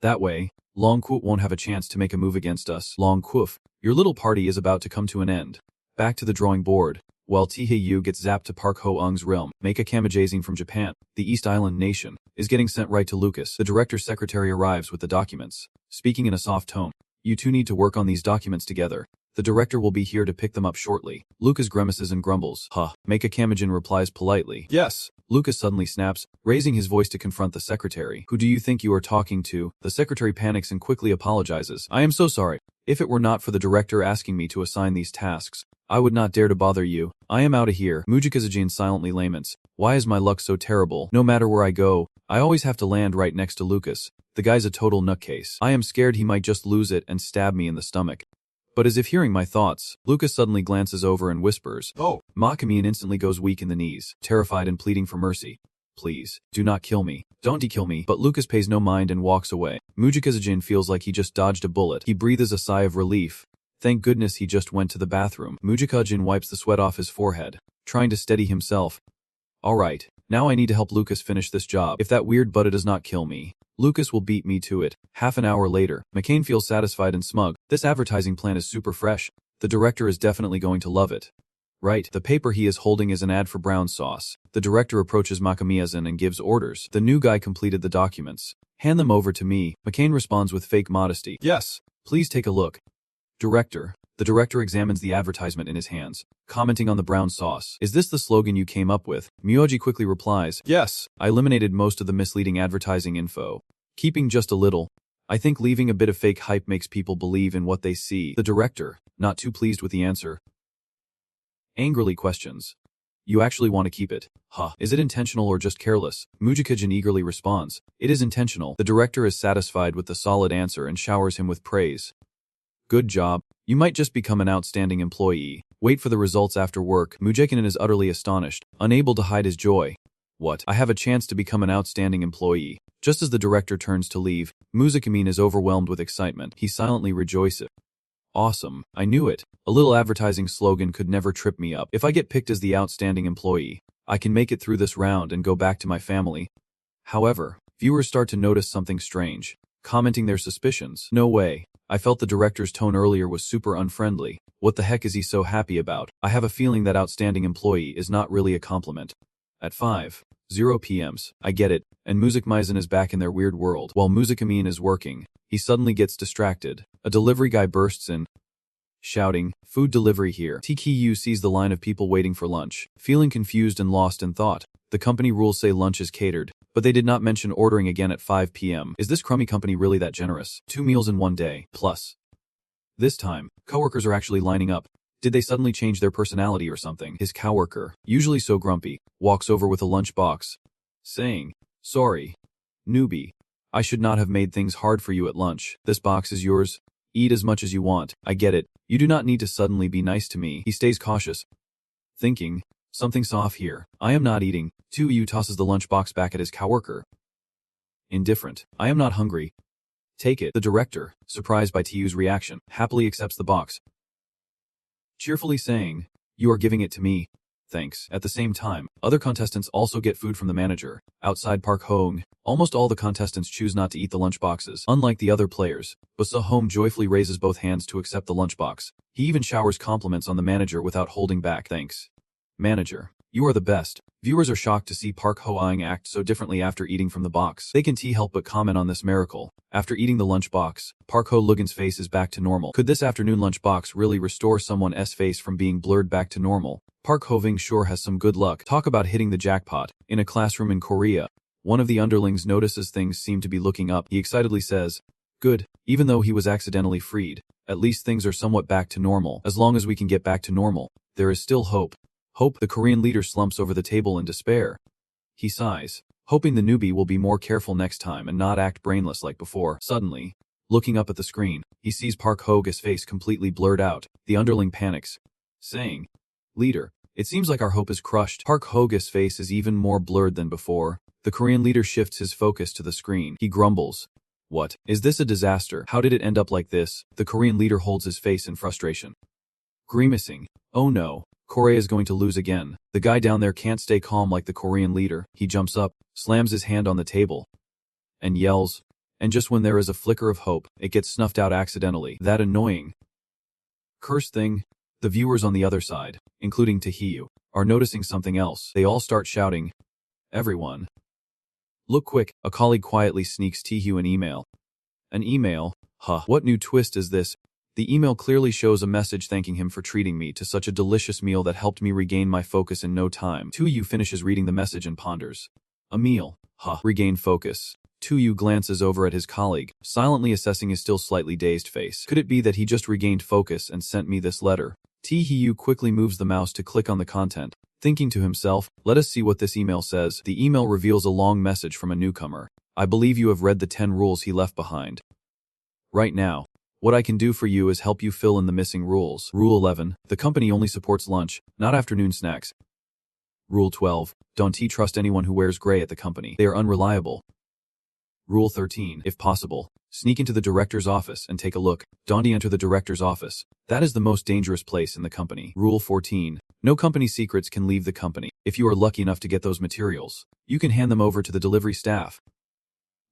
[SPEAKER 1] That way, Long Quif won't have a chance to make a move against us." "Long Quif, your little party is about to come to an end. Back to the drawing board." While T-Hiu gets zapped to Park Ho-ung's realm, Meika Kamijazing from Japan, the East Island nation, is getting sent right to Lucas. The director's secretary arrives with the documents, speaking in a soft tone. "You two need to work on these documents together. The director will be here to pick them up shortly." Lucas grimaces and grumbles. "Huh." Meika Kamijin replies politely. "Yes." Lucas suddenly snaps, raising his voice to confront the secretary. "Who do you think you are talking to?" The secretary panics and quickly apologizes. "I am so sorry. If it were not for the director asking me to assign these tasks, I would not dare to bother you. I am out of here." Mujikazajin silently laments. "Why is my luck so terrible? No matter where I go, I always have to land right next to Lucas. The guy's a total nutcase. I am scared he might just lose it and stab me in the stomach." But as if hearing my thoughts, Lucas suddenly glances over and whispers, "Oh." Makamian instantly goes weak in the knees, terrified and pleading for mercy. "Please, do not kill me. Don't kill me." But Lucas pays no mind and walks away. Mujikazajin feels like he just dodged a bullet. He breathes a sigh of relief. Thank goodness he just went to the bathroom. Mujikajin wipes the sweat off his forehead, trying to steady himself. Alright, now I need to help Lucas finish this job. If that weird Buddha does not kill me, Lucas will beat me to it. Half an hour later, McCain feels satisfied and smug. This advertising plan is super fresh. The director is definitely going to love it. Right, the paper he is holding is an ad for brown sauce. The director approaches Makamiyazan and gives orders. The new guy completed the documents. Hand them over to me. McCain responds with fake modesty. Yes. Please take a look. Director. The director examines the advertisement in his hands, commenting on the brown sauce. Is this the slogan you came up with? Myoji quickly replies, yes. I eliminated most of the misleading advertising info, keeping just a little. I think leaving a bit of fake hype makes people believe in what they see. The director, not too pleased with the answer, angrily questions, you actually want to keep it? Huh. Is it intentional or just careless? Mujikajin eagerly responds, it is intentional. The director is satisfied with the solid answer and showers him with praise. Good job. You might just become an outstanding employee. Wait for the results after work. Mujikinen is utterly astonished, unable to hide his joy. What? I have a chance to become an outstanding employee. Just as the director turns to leave, Muzakamin is overwhelmed with excitement. He silently rejoices. Awesome. I knew it. A little advertising slogan could never trip me up. If I get picked as the outstanding employee, I can make it through this round and go back to my family. However, viewers start to notice something strange, commenting their suspicions. No way. I felt the director's tone earlier was super unfriendly. What the heck is he so happy about? I have a feeling that outstanding employee is not really a compliment. At 5:00 p.m. I get it, and Muzakmaizen is back in their weird world. While Muzakamin is working, he suddenly gets distracted. A delivery guy bursts in, shouting, food delivery here. TKU sees the line of people waiting for lunch, feeling confused and lost in thought. The company rules say lunch is catered, but they did not mention ordering again at 5 p.m. Is this crummy company really that generous? 2 meals in one day, plus. This time, coworkers are actually lining up. Did they suddenly change their personality or something? His coworker, usually so grumpy, walks over with a lunch box, saying, sorry, newbie. I should not have made things hard for you at lunch. This box is yours. Eat as much as you want. I get it. You do not need to suddenly be nice to me. He stays cautious, thinking, something's off here. I am not eating. 2U tosses the lunchbox back at his coworker. Indifferent. I am not hungry. Take it. The director, surprised by TU's reaction, happily accepts the box, cheerfully saying, you are giving it to me. Thanks. At the same time, other contestants also get food from the manager. Outside Park Hong, almost all the contestants choose not to eat the lunchboxes. Unlike the other players, but Seo-hom joyfully raises both hands to accept the lunchbox. He even showers compliments on the manager without holding back. Thanks, manager. You are the best. Viewers are shocked to see Park Ho-aing act so differently after eating from the box. They can't help but comment on this miracle. After eating the lunchbox, Park Ho-lugin's face is back to normal. Could this afternoon lunchbox really restore someone's face from being blurred back to normal? Park Ho-ving sure has some good luck. Talk about hitting the jackpot. In a classroom in Korea, one of the underlings notices things seem to be looking up. He excitedly says, good, even though he was accidentally freed, at least things are somewhat back to normal. As long as we can get back to normal, there is still hope. Hope. The Korean leader slumps over the table in despair. He sighs, hoping the newbie will be more careful next time and not act brainless like before. Suddenly, looking up at the screen, he sees Park Ho-ge's face completely blurred out. The underling panics, saying, leader, it seems like our hope is crushed. Park Ho-ge's face is even more blurred than before. The Korean leader shifts his focus to the screen. He grumbles, what? Is this a disaster? How did it end up like this? The Korean leader holds his face in frustration, grimacing, oh no. Korea is going to lose again. The guy down there can't stay calm like the Korean leader. He jumps up, slams his hand on the table, and yells. And just when there is a flicker of hope, it gets snuffed out accidentally. That annoying cursed thing. The viewers on the other side, including Taehyung, are noticing something else. They all start shouting, everyone, look quick. A colleague quietly sneaks Taehyung an email. An email? Huh. What new twist is this? The email clearly shows a message thanking him for treating me to such a delicious meal that helped me regain my focus in no time. 2U finishes reading the message and ponders. A meal. Huh. Regain focus. 2U glances over at his colleague, silently assessing his still slightly dazed face. Could it be that he just regained focus and sent me this letter? Taehyung quickly moves the mouse to click on the content, thinking to himself, let us see what this email says. The email reveals a long message from a newcomer. I believe you have read the 10 rules he left behind. Right now, what I can do for you is help you fill in the missing rules. Rule 11. The company only supports lunch, not afternoon snacks. Rule 12. Don't trust anyone who wears gray at the company. They are unreliable. Rule 13. If possible, sneak into the director's office and take a look. Don't enter the director's office. That is the most dangerous place in the company. Rule 14. No company secrets can leave the company. If you are lucky enough to get those materials, you can hand them over to the delivery staff.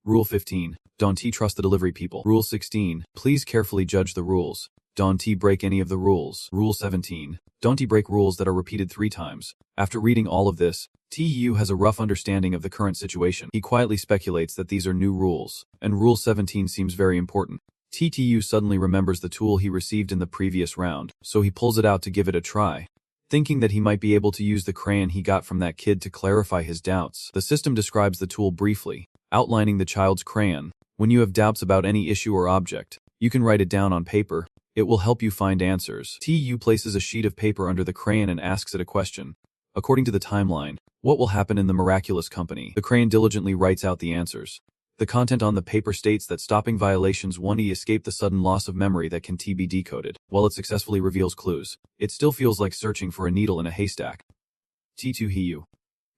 [SPEAKER 1] Rule 15. Don't trust the delivery people. Rule 16. Please carefully judge the rules. Don't break any of the rules. Rule 17. Don't break rules that are repeated 3 times. After reading all of this, TU has a rough understanding of the current situation. He quietly speculates that these are new rules, and Rule 17 seems very important. TTU suddenly remembers the tool he received in the previous round, so he pulls it out to give it a try. Thinking that he might be able to use the crayon he got from that kid to clarify his doubts, the system describes the tool briefly, outlining the child's crayon. When you have doubts about any issue or object, you can write it down on paper. It will help you find answers. TU places a sheet of paper under the crayon and asks it a question. According to the timeline, what will happen in the miraculous company? The crayon diligently writes out the answers. The content on the paper states that stopping violations 1e escape the sudden loss of memory that can be decoded. While it successfully reveals clues, it still feels like searching for a needle in a haystack. T2 Hiyu,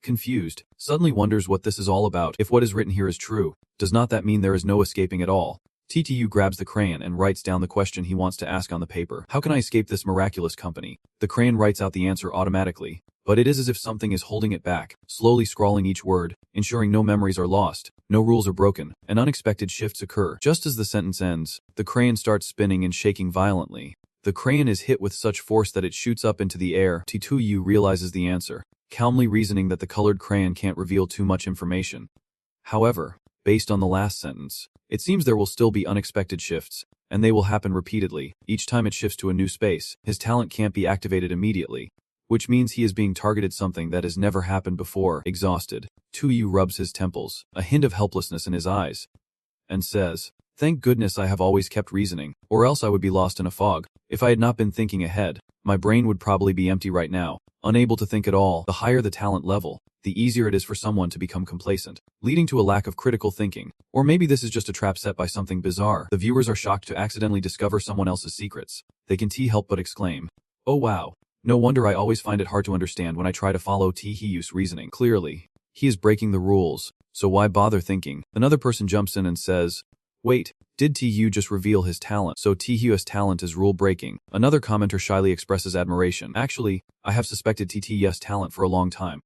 [SPEAKER 1] confused, suddenly wonders what this is all about. If what is written here is true, does not that mean there is no escaping at all? TTU grabs the crayon and writes down the question he wants to ask on the paper. How can I escape this miraculous company? The crayon writes out the answer automatically, but it is as if something is holding it back, slowly scrawling each word, ensuring no memories are lost, no rules are broken, and unexpected shifts occur. Just as the sentence ends, the crayon starts spinning and shaking violently. The crayon is hit with such force that it shoots up into the air. TTU realizes the answer, calmly reasoning that the colored crayon can't reveal too much information. However, based on the last sentence, it seems there will still be unexpected shifts, and they will happen repeatedly. Each time it shifts to a new space, his talent can't be activated immediately, which means he is being targeted something that has never happened before. Exhausted, Tuyu rubs his temples, a hint of helplessness in his eyes, and says, "Thank goodness I have always kept reasoning, or else I would be lost in a fog. If I had not been thinking ahead, my brain would probably be empty right now, unable to think at all." The higher the talent level, the easier it is for someone to become complacent, leading to a lack of critical thinking. Or maybe this is just a trap set by something bizarre. The viewers are shocked to accidentally discover someone else's secrets. They can't help but exclaim, "Oh wow. No wonder I always find it hard to understand when I try to follow T-Hiyu's reasoning. Clearly, he is breaking the rules, so why bother thinking?" Another person jumps in and says, "Wait, did T-Yu just reveal his talent? So T-Hyu's talent is rule-breaking." Another commenter shyly expresses admiration. "Actually, I have suspected T-Hyu's talent for a long time.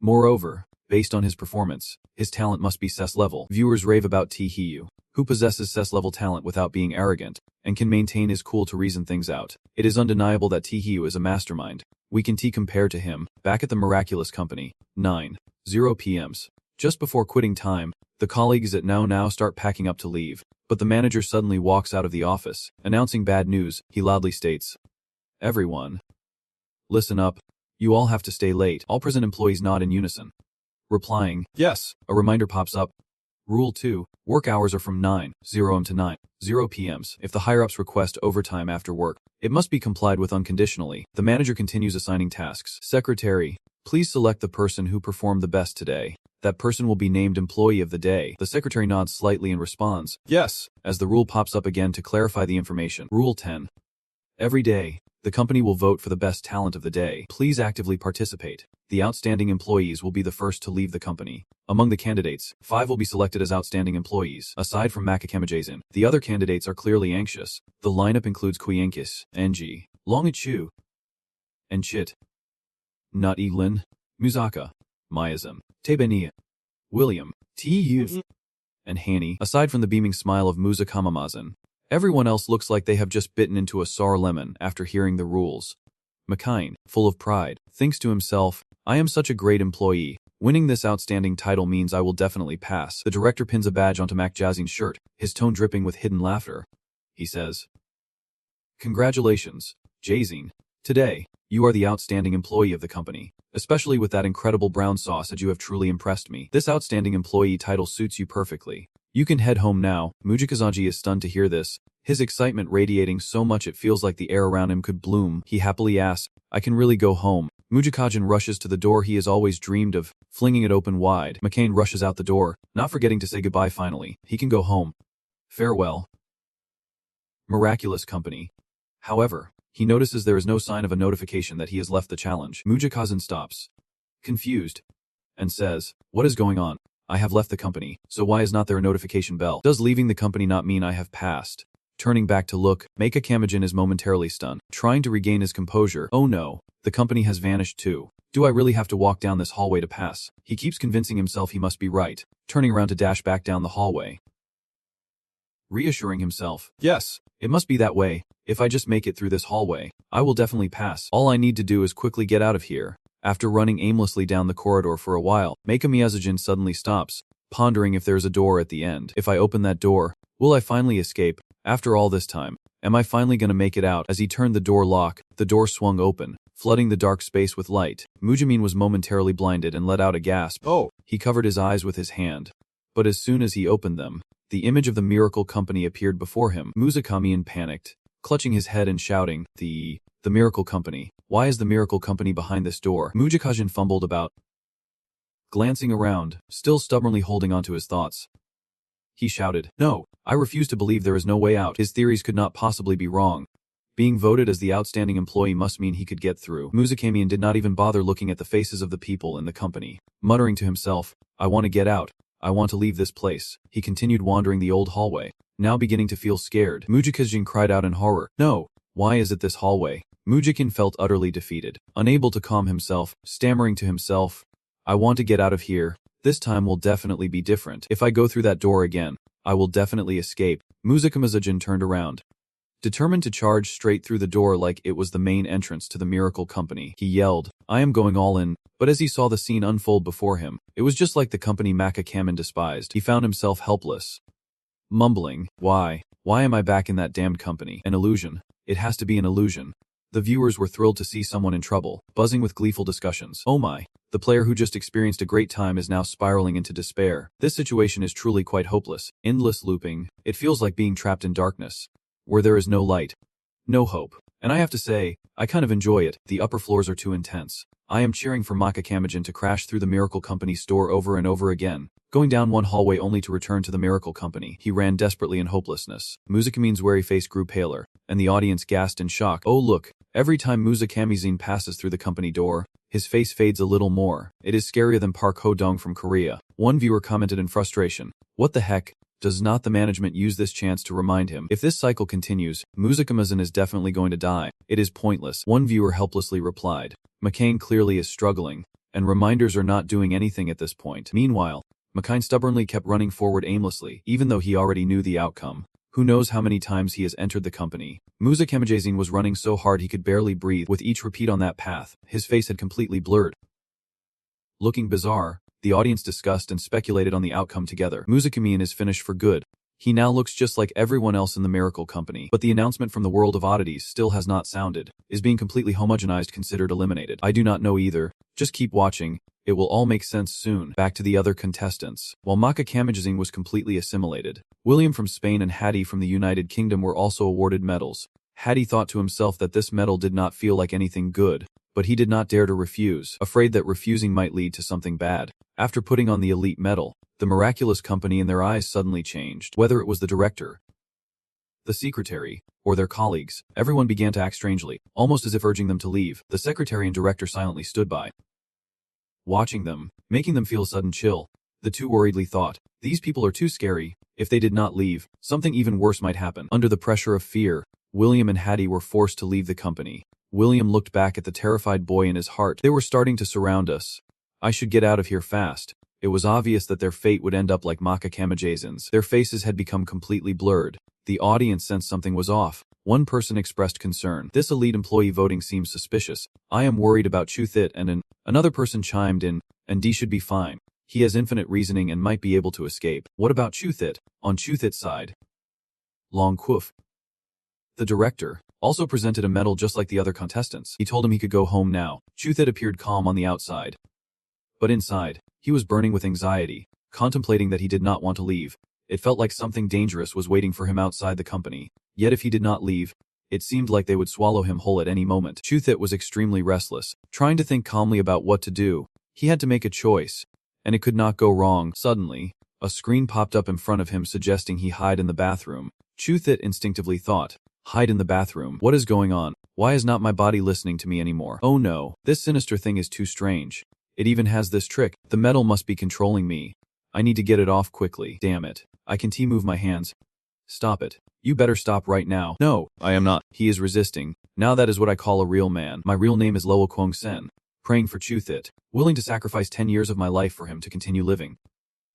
[SPEAKER 1] Moreover, based on his performance, his talent must be SSS level." Viewers rave about T-Hyu, who possesses SSS level talent without being arrogant, and can maintain his cool to reason things out. It is undeniable that T-Hyu is a mastermind. We can compare to him, back at the Miraculous Company, 9:00 p.m. Just before quitting time, the colleagues at Now start packing up to leave, but the manager suddenly walks out of the office, announcing bad news. He loudly states, "Everyone, listen up. You all have to stay late." All present employees nod in unison, replying, "Yes." A reminder pops up. Rule 2. Work hours are from 9:00 am to 9:00 p.m. If the higher-ups request overtime after work, it must be complied with unconditionally. The manager continues assigning tasks. "Secretary, please select the person who performed the best today. That person will be named Employee of the Day." The secretary nods slightly and responds, "Yes," as the rule pops up again to clarify the information. Rule 10. Every day, the company will vote for the best talent of the day. Please actively participate. The outstanding employees will be the first to leave the company. Among the candidates, 5 will be selected as outstanding employees. Aside from Makakamajason, the other candidates are clearly anxious. The lineup includes Kuyankis, NG, Longichu, and Chit, Not Eglin, Muzaka, Mayazam, Tebenia, William, T.U., and Hani. Aside from the beaming smile of Muzakamamazan, everyone else looks like they have just bitten into a sour lemon after hearing the rules. McKine, full of pride, thinks to himself, "I am such a great employee. Winning this outstanding title means I will definitely pass." The director pins a badge onto Mac Jazin's shirt, his tone dripping with hidden laughter. He says, "Congratulations, Jazin. Today, you are the outstanding employee of the company. Especially with that incredible brown sausage, you have truly impressed me. This outstanding employee title suits you perfectly. You can head home now." Mujikazaji is stunned to hear this, his excitement radiating so much it feels like the air around him could bloom. He happily asks, "I can really go home?" Mujikajin rushes to the door he has always dreamed of, flinging it open wide. McCain rushes out the door, not forgetting to say goodbye finally. He can go home. Farewell. Miraculous Company. However, he notices there is no sign of a notification that he has left the challenge. Mujikazin stops, confused, and says, "What is going on? I have left the company, so why is not there a notification bell? Does leaving the company not mean I have passed?" Turning back to look, Meika Kamajin is momentarily stunned, trying to regain his composure. Oh no, The company has vanished too. Do I really have to walk down this hallway to pass? He keeps convincing himself he must be right, turning around to dash back down the hallway. Reassuring himself, yes, it must be that way. If I just make it through this hallway, I will definitely pass. All I need to do is quickly get out of here. After running aimlessly down the corridor for a while, Meika Miyazujin suddenly stops, pondering if there's a door at the end. If I open that door, will I finally escape? After all this time, am I finally gonna make it out? As he turned the door lock, the door swung open, flooding the dark space with light. Mujamin was momentarily blinded and let out a gasp. Oh! He covered his eyes with his hand. But as soon as he opened them, the image of the miracle company appeared before him. Muzakamian panicked, clutching his head and shouting, The miracle company. Why is the miracle company behind this door? Mujikajin fumbled about, glancing around, still stubbornly holding onto his thoughts. He shouted, No, I refuse to believe there is no way out. His theories could not possibly be wrong. Being voted as the outstanding employee must mean he could get through. Muzakamian did not even bother looking at the faces of the people in the company. Muttering to himself, I want to get out. I want to leave this place. He continued wandering the old hallway, now beginning to feel scared. Mujikajin cried out in horror, No! Why is it this hallway? Mujikin felt utterly defeated, unable to calm himself, stammering to himself, I want to get out of here. This time will definitely be different. If I go through that door again, I will definitely escape. Muzakamiya turned around, determined to charge straight through the door like it was the main entrance to the miracle company. He yelled, I am going all in. But as he saw the scene unfold before him, it was just like the company Mangacap despised. He found himself helpless, mumbling, Why am I back in that damned company? An illusion. It has to be an illusion. The viewers were thrilled to see someone in trouble, buzzing with gleeful discussions. Oh my, the player who just experienced a great time is now spiraling into despair. This situation is truly quite hopeless. Endless looping. It feels like being trapped in darkness, where there is no light, no hope. And I have to say, I kind of enjoy it. The upper floors are too intense. I am cheering for Mangacap to crash through the Miracle Company store over and over again, going down one hallway only to return to the Miracle Company. He ran desperately in hopelessness. Muzakamin's wary face grew paler, and the audience gasped in shock. Oh look, every time Muzakamiya passes through the company door, his face fades a little more. It is scarier than Park Ho-dong from Korea. One viewer commented in frustration, What the heck? Does not the management use this chance to remind him? If this cycle continues, Muzakamiya is definitely going to die. It is pointless. One viewer helplessly replied. McCain clearly is struggling, and reminders are not doing anything at this point. Meanwhile, McCain stubbornly kept running forward aimlessly, even though he already knew the outcome. Who knows how many times he has entered the company. Muzakamiya was running so hard he could barely breathe with each repeat on that path. His face had completely blurred. Looking bizarre, the audience discussed and speculated on the outcome together. Muzakamiya is finished for good. He now looks just like everyone else in the Miracle Company. But the announcement from the World of Oddities still has not sounded. Is being completely homogenized considered eliminated? I do not know either. Just keep watching. It will all make sense soon. Back to the other contestants. While Mangacap was completely assimilated, William from Spain and Hattie from the United Kingdom were also awarded medals. Hattie thought to himself that this medal did not feel like anything good, but he did not dare to refuse, afraid that refusing might lead to something bad. After putting on the elite medal, the miraculous company in their eyes suddenly changed. Whether it was the director, the secretary, or their colleagues, everyone began to act strangely, almost as if urging them to leave. The secretary and director silently stood by, watching them, making them feel a sudden chill. The two worriedly thought, these people are too scary. If they did not leave, something even worse might happen. Under the pressure of fear, William and Hattie were forced to leave the company. William looked back at the terrified boy in his heart. They were starting to surround us. I should get out of here fast. It was obvious that their fate would end up like Mangacap's. Their faces had become completely blurred. The audience sensed something was off. One person expressed concern. This elite employee voting seems suspicious. I am worried about Chuthit and another person chimed in, and D should be fine. He has infinite reasoning and might be able to escape. What about Chuthit? On Chuthit's side, Long Quof, the director, also presented a medal just like the other contestants. He told him he could go home now. Chuthit appeared calm on the outside, but inside, he was burning with anxiety, contemplating that he did not want to leave. It felt like something dangerous was waiting for him outside the company. Yet if he did not leave, it seemed like they would swallow him whole at any moment. Chuthit was extremely restless, trying to think calmly about what to do. He had to make a choice, and it could not go wrong. Suddenly, a screen popped up in front of him suggesting he hide in the bathroom. Chuthit instinctively thought, hide in the bathroom? What is going on? Why is not my body listening to me anymore? Oh no, this sinister thing is too strange. It even has this trick. The metal must be controlling me. I need to get it off quickly. Damn it. I can move my hands. Stop it. You better stop right now. No, I am not. He is resisting. Now that is what I call a real man. My real name is Loa Kwong Sen. Praying for Chuthit. Willing to sacrifice 10 years of my life for him to continue living.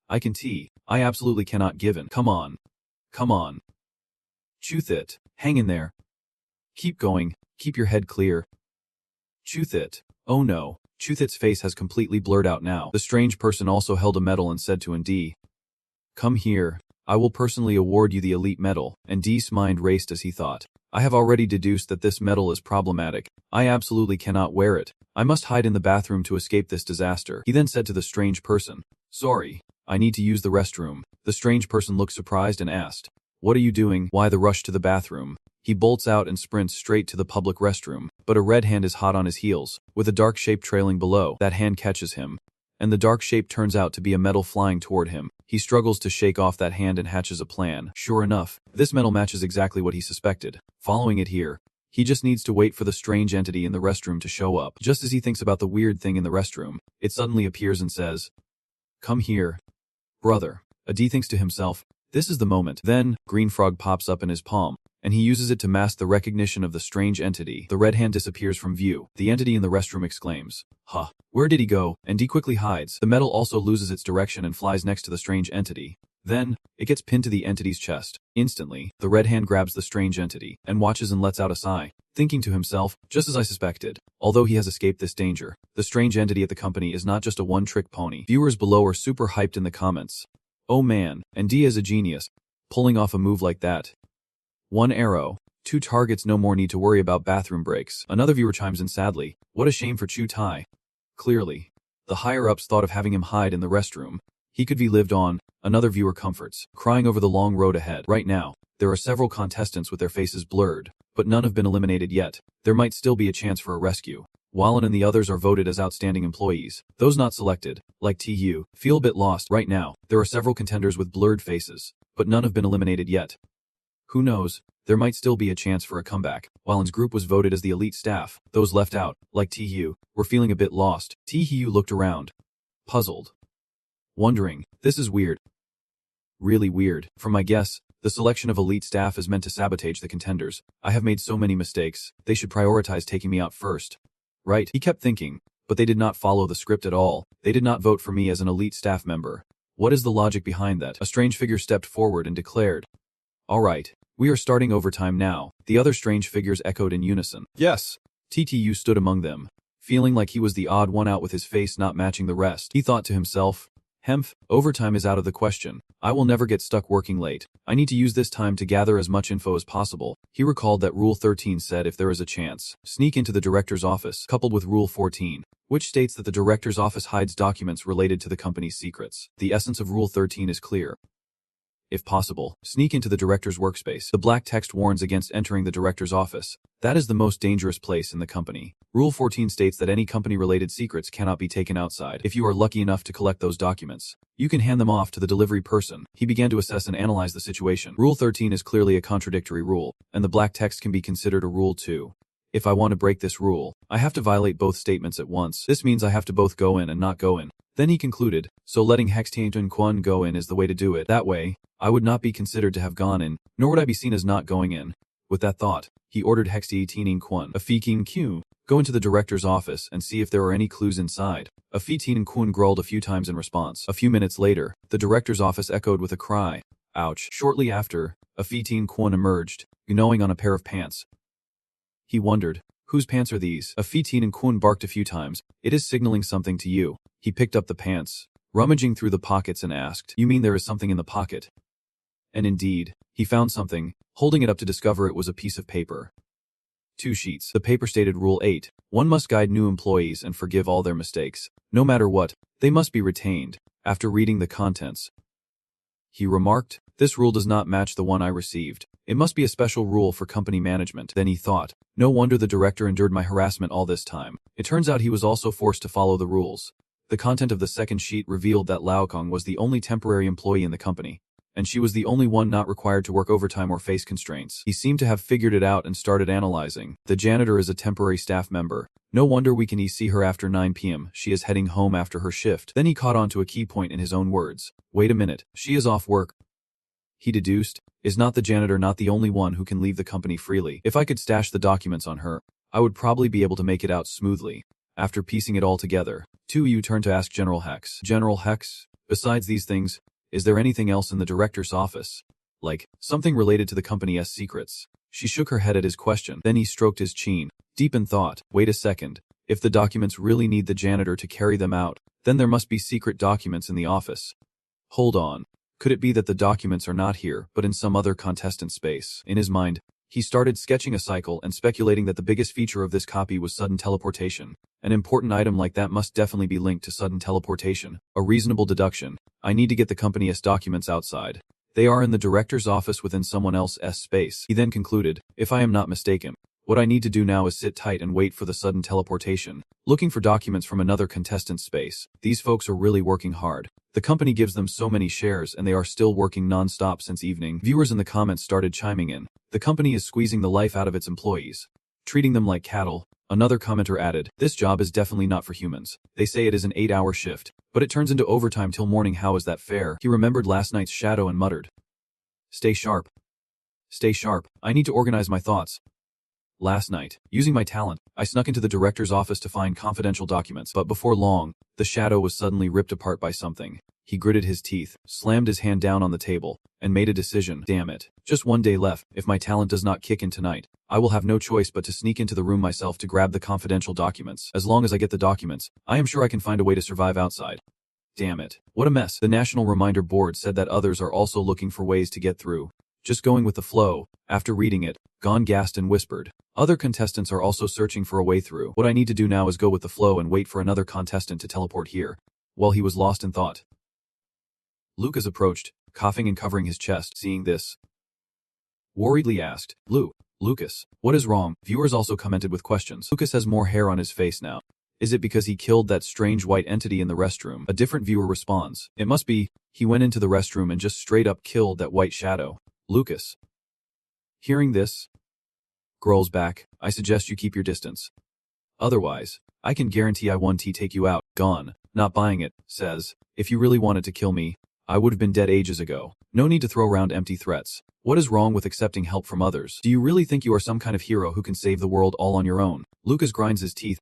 [SPEAKER 1] I can tee. I absolutely cannot give in. Come on. Come on. Chuthit. Hang in there. Keep going. Keep your head clear. Chuthit. Oh no. Chuthit's face has completely blurred out now. The strange person also held a medal and said to Nd. Come here. I will personally award you the elite medal. Nd's mind raced as he thought. I have already deduced that this medal is problematic. I absolutely cannot wear it. I must hide in the bathroom to escape this disaster. He then said to the strange person, Sorry, I need to use the restroom. The strange person looked surprised and asked, What are you doing? Why the rush to the bathroom? He bolts out and sprints straight to the public restroom, but a red hand is hot on his heels, with a dark shape trailing below. That hand catches him, and the dark shape turns out to be a medal flying toward him. He struggles to shake off that hand and hatches a plan. Sure enough, this medal matches exactly what he suspected. Following it here, he just needs to wait for the strange entity in the restroom to show up. Just as he thinks about the weird thing in the restroom, it suddenly appears and says, Come here, brother. Adi thinks to himself, this is the moment. Then, Green Frog pops up in his palm, and he uses it to mask the recognition of the strange entity. The red hand disappears from view. The entity in the restroom exclaims, Huh, where did he go? And D quickly hides. The medal also loses its direction and flies next to the strange entity. Then, it gets pinned to the entity's chest. Instantly, the red hand grabs the strange entity, and watches and lets out a sigh, thinking to himself, just as I suspected. Although he has escaped this danger, the strange entity at the company is not just a one-trick pony. Viewers below are super hyped in the comments. Oh man, and D is a genius, pulling off a move like that. One arrow, two targets, no more need to worry about bathroom breaks. Another viewer chimes in sadly, what a shame for Chu Tai. Clearly, the higher-ups thought of having him hide in the restroom. He could be lived on. Another viewer comforts, crying over the long road ahead. Right now, there are several contestants with their faces blurred, but none have been eliminated yet. There might still be a chance for a rescue. Wallen and the others are voted as outstanding employees. Those not selected, like TU, feel a bit lost. Right now, there are several contenders with blurred faces, but none have been eliminated yet. Who knows, there might still be a chance for a comeback. Wallen's group was voted as the elite staff. Those left out, like TU, were feeling a bit lost. TU looked around, puzzled, wondering, this is weird. Really weird. From my guess, the selection of elite staff is meant to sabotage the contenders. I have made so many mistakes, they should prioritize taking me out first. Right, he kept thinking, but they did not follow the script at all. They did not vote for me as an elite staff member. What is the logic behind that? A strange figure stepped forward and declared, Alright, we are starting overtime now. The other strange figures echoed in unison. Yes. TTU stood among them, feeling like he was the odd one out with his face not matching the rest. He thought to himself, Hemph, overtime is out of the question. I will never get stuck working late. I need to use this time to gather as much info as possible. He recalled that Rule 13 said if there is a chance, sneak into the director's office, coupled with Rule 14, which states that the director's office hides documents related to the company's secrets. The essence of Rule 13 is clear. If possible, sneak into the director's workspace. The black text warns against entering the director's office. That is the most dangerous place in the company. Rule 14 states that any company-related secrets cannot be taken outside. If you are lucky enough to collect those documents, you can hand them off to the delivery person. He began to assess and analyze the situation. Rule 13 is clearly a contradictory rule, and the black text can be considered a rule too. If I want to break this rule, I have to violate both statements at once. This means I have to both go in and not go in. Then he concluded, so letting Hextian Quan go in is the way to do it. That way, I would not be considered to have gone in, nor would I be seen as not going in. With that thought, he ordered Hextian Quan, Afikin Q, go into the director's office and see if there are any clues inside. Afitin Kun growled a few times in response. A few minutes later, the director's office echoed with a cry. Ouch. Shortly after, Afitin Kun emerged, gnawing on a pair of pants. He wondered, whose pants are these? Afitin Kun barked a few times. It is signaling something to you. He picked up the pants, rummaging through the pockets and asked, You mean there is something in the pocket? And indeed, he found something, holding it up to discover it was a piece of paper. 2 sheets. The paper stated Rule 8. One must guide new employees and forgive all their mistakes. No matter what, they must be retained. After reading the contents, he remarked, This rule does not match the one I received. It must be a special rule for company management. Then he thought, no wonder the director endured my harassment all this time. It turns out he was also forced to follow the rules. The content of the second sheet revealed that Lao Kong was the only temporary employee in the company, and she was the only one not required to work overtime or face constraints. He seemed to have figured it out and started analyzing. The janitor is a temporary staff member. No wonder we can see her after 9 p.m. She is heading home after her shift. Then he caught on to a key point in his own words. Wait a minute, she is off work. He deduced, is not the janitor not the only one who can leave the company freely? If I could stash the documents on her, I would probably be able to make it out smoothly. After piecing it all together, you turn to ask General Hex. General Hex, besides these things, is there anything else in the director's office? Like, something related to the company's secrets? She shook her head at his question. Then he stroked his chin, deep in thought. Wait a second. If the documents really need the janitor to carry them out, then there must be secret documents in the office. Hold on. Could it be that the documents are not here, but in some other contestant space? In his mind, he started sketching a cycle and speculating that the biggest feature of this copy was sudden teleportation. An important item like that must definitely be linked to sudden teleportation. A reasonable deduction. I need to get the company's documents outside. They are in the director's office within someone else's space. He then concluded, if I am not mistaken, what I need to do now is sit tight and wait for the sudden teleportation. Looking for documents from another contestant's space. These folks are really working hard. The company gives them so many shares and they are still working non-stop since evening. Viewers in the comments started chiming in. The company is squeezing the life out of its employees, treating them like cattle. Another commenter added, this job is definitely not for humans. They say it is an 8-hour shift, but it turns into overtime till morning. How is that fair? He remembered last night's shadow and muttered, stay sharp. Stay sharp. I need to organize my thoughts. Last night, using my talent, I snuck into the director's office to find confidential documents, but before long, the shadow was suddenly ripped apart by something. He gritted his teeth, slammed his hand down on the table, and made a decision. Damn it. Just one day left. If my talent does not kick in tonight, I will have no choice but to sneak into the room myself to grab the confidential documents. As long as I get the documents, I am sure I can find a way to survive outside. Damn it. What a mess. The National Reminder Board said that others are also looking for ways to get through. Just going with the flow. After reading it, Gon gasped and whispered, other contestants are also searching for a way through. What I need to do now is go with the flow and wait for another contestant to teleport here. While he was lost in thought, Lucas approached, coughing and covering his chest. Seeing this, worriedly asked, Lucas, what is wrong? Viewers also commented with questions. Lucas has more hair on his face now. Is it because he killed that strange white entity in the restroom? A different viewer responds, it must be, he went into the restroom and just straight up killed that white shadow. Lucas. Hearing this, growls back, I suggest you keep your distance. Otherwise, I can guarantee I won't take you out. Gon, not buying it, says, if you really wanted to kill me, I would have been dead ages ago. No need to throw around empty threats. What is wrong with accepting help from others? Do you really think you are some kind of hero who can save the world all on your own? Lucas grinds his teeth,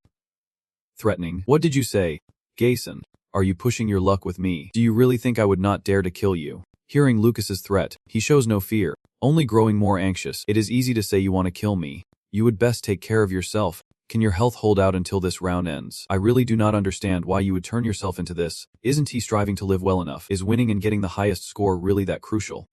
[SPEAKER 1] threatening. What did you say? Gason, are you pushing your luck with me? Do you really think I would not dare to kill you? Hearing Lucas's threat, he shows no fear, only growing more anxious. It is easy to say you want to kill me. You would best take care of yourself. Can your health hold out until this round ends? I really do not understand why you would turn yourself into this. Isn't he striving to live well enough? Is winning and getting the highest score really that crucial?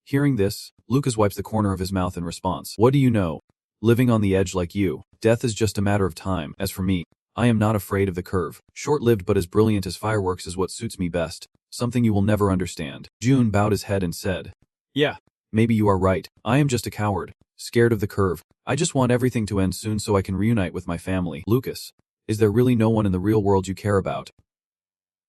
[SPEAKER 1] Hearing this, Lucas wipes the corner of his mouth in response. What do you know? Living on the edge like you, death is just a matter of time. As for me, I am not afraid of the curve. Short-lived but as brilliant as fireworks is what suits me best. Something you will never understand. June bowed his head and said, yeah, maybe you are right. I am just a coward, scared of the curve. I just want everything to end soon so I can reunite with my family. Lucas, is there really no one in the real world you care about?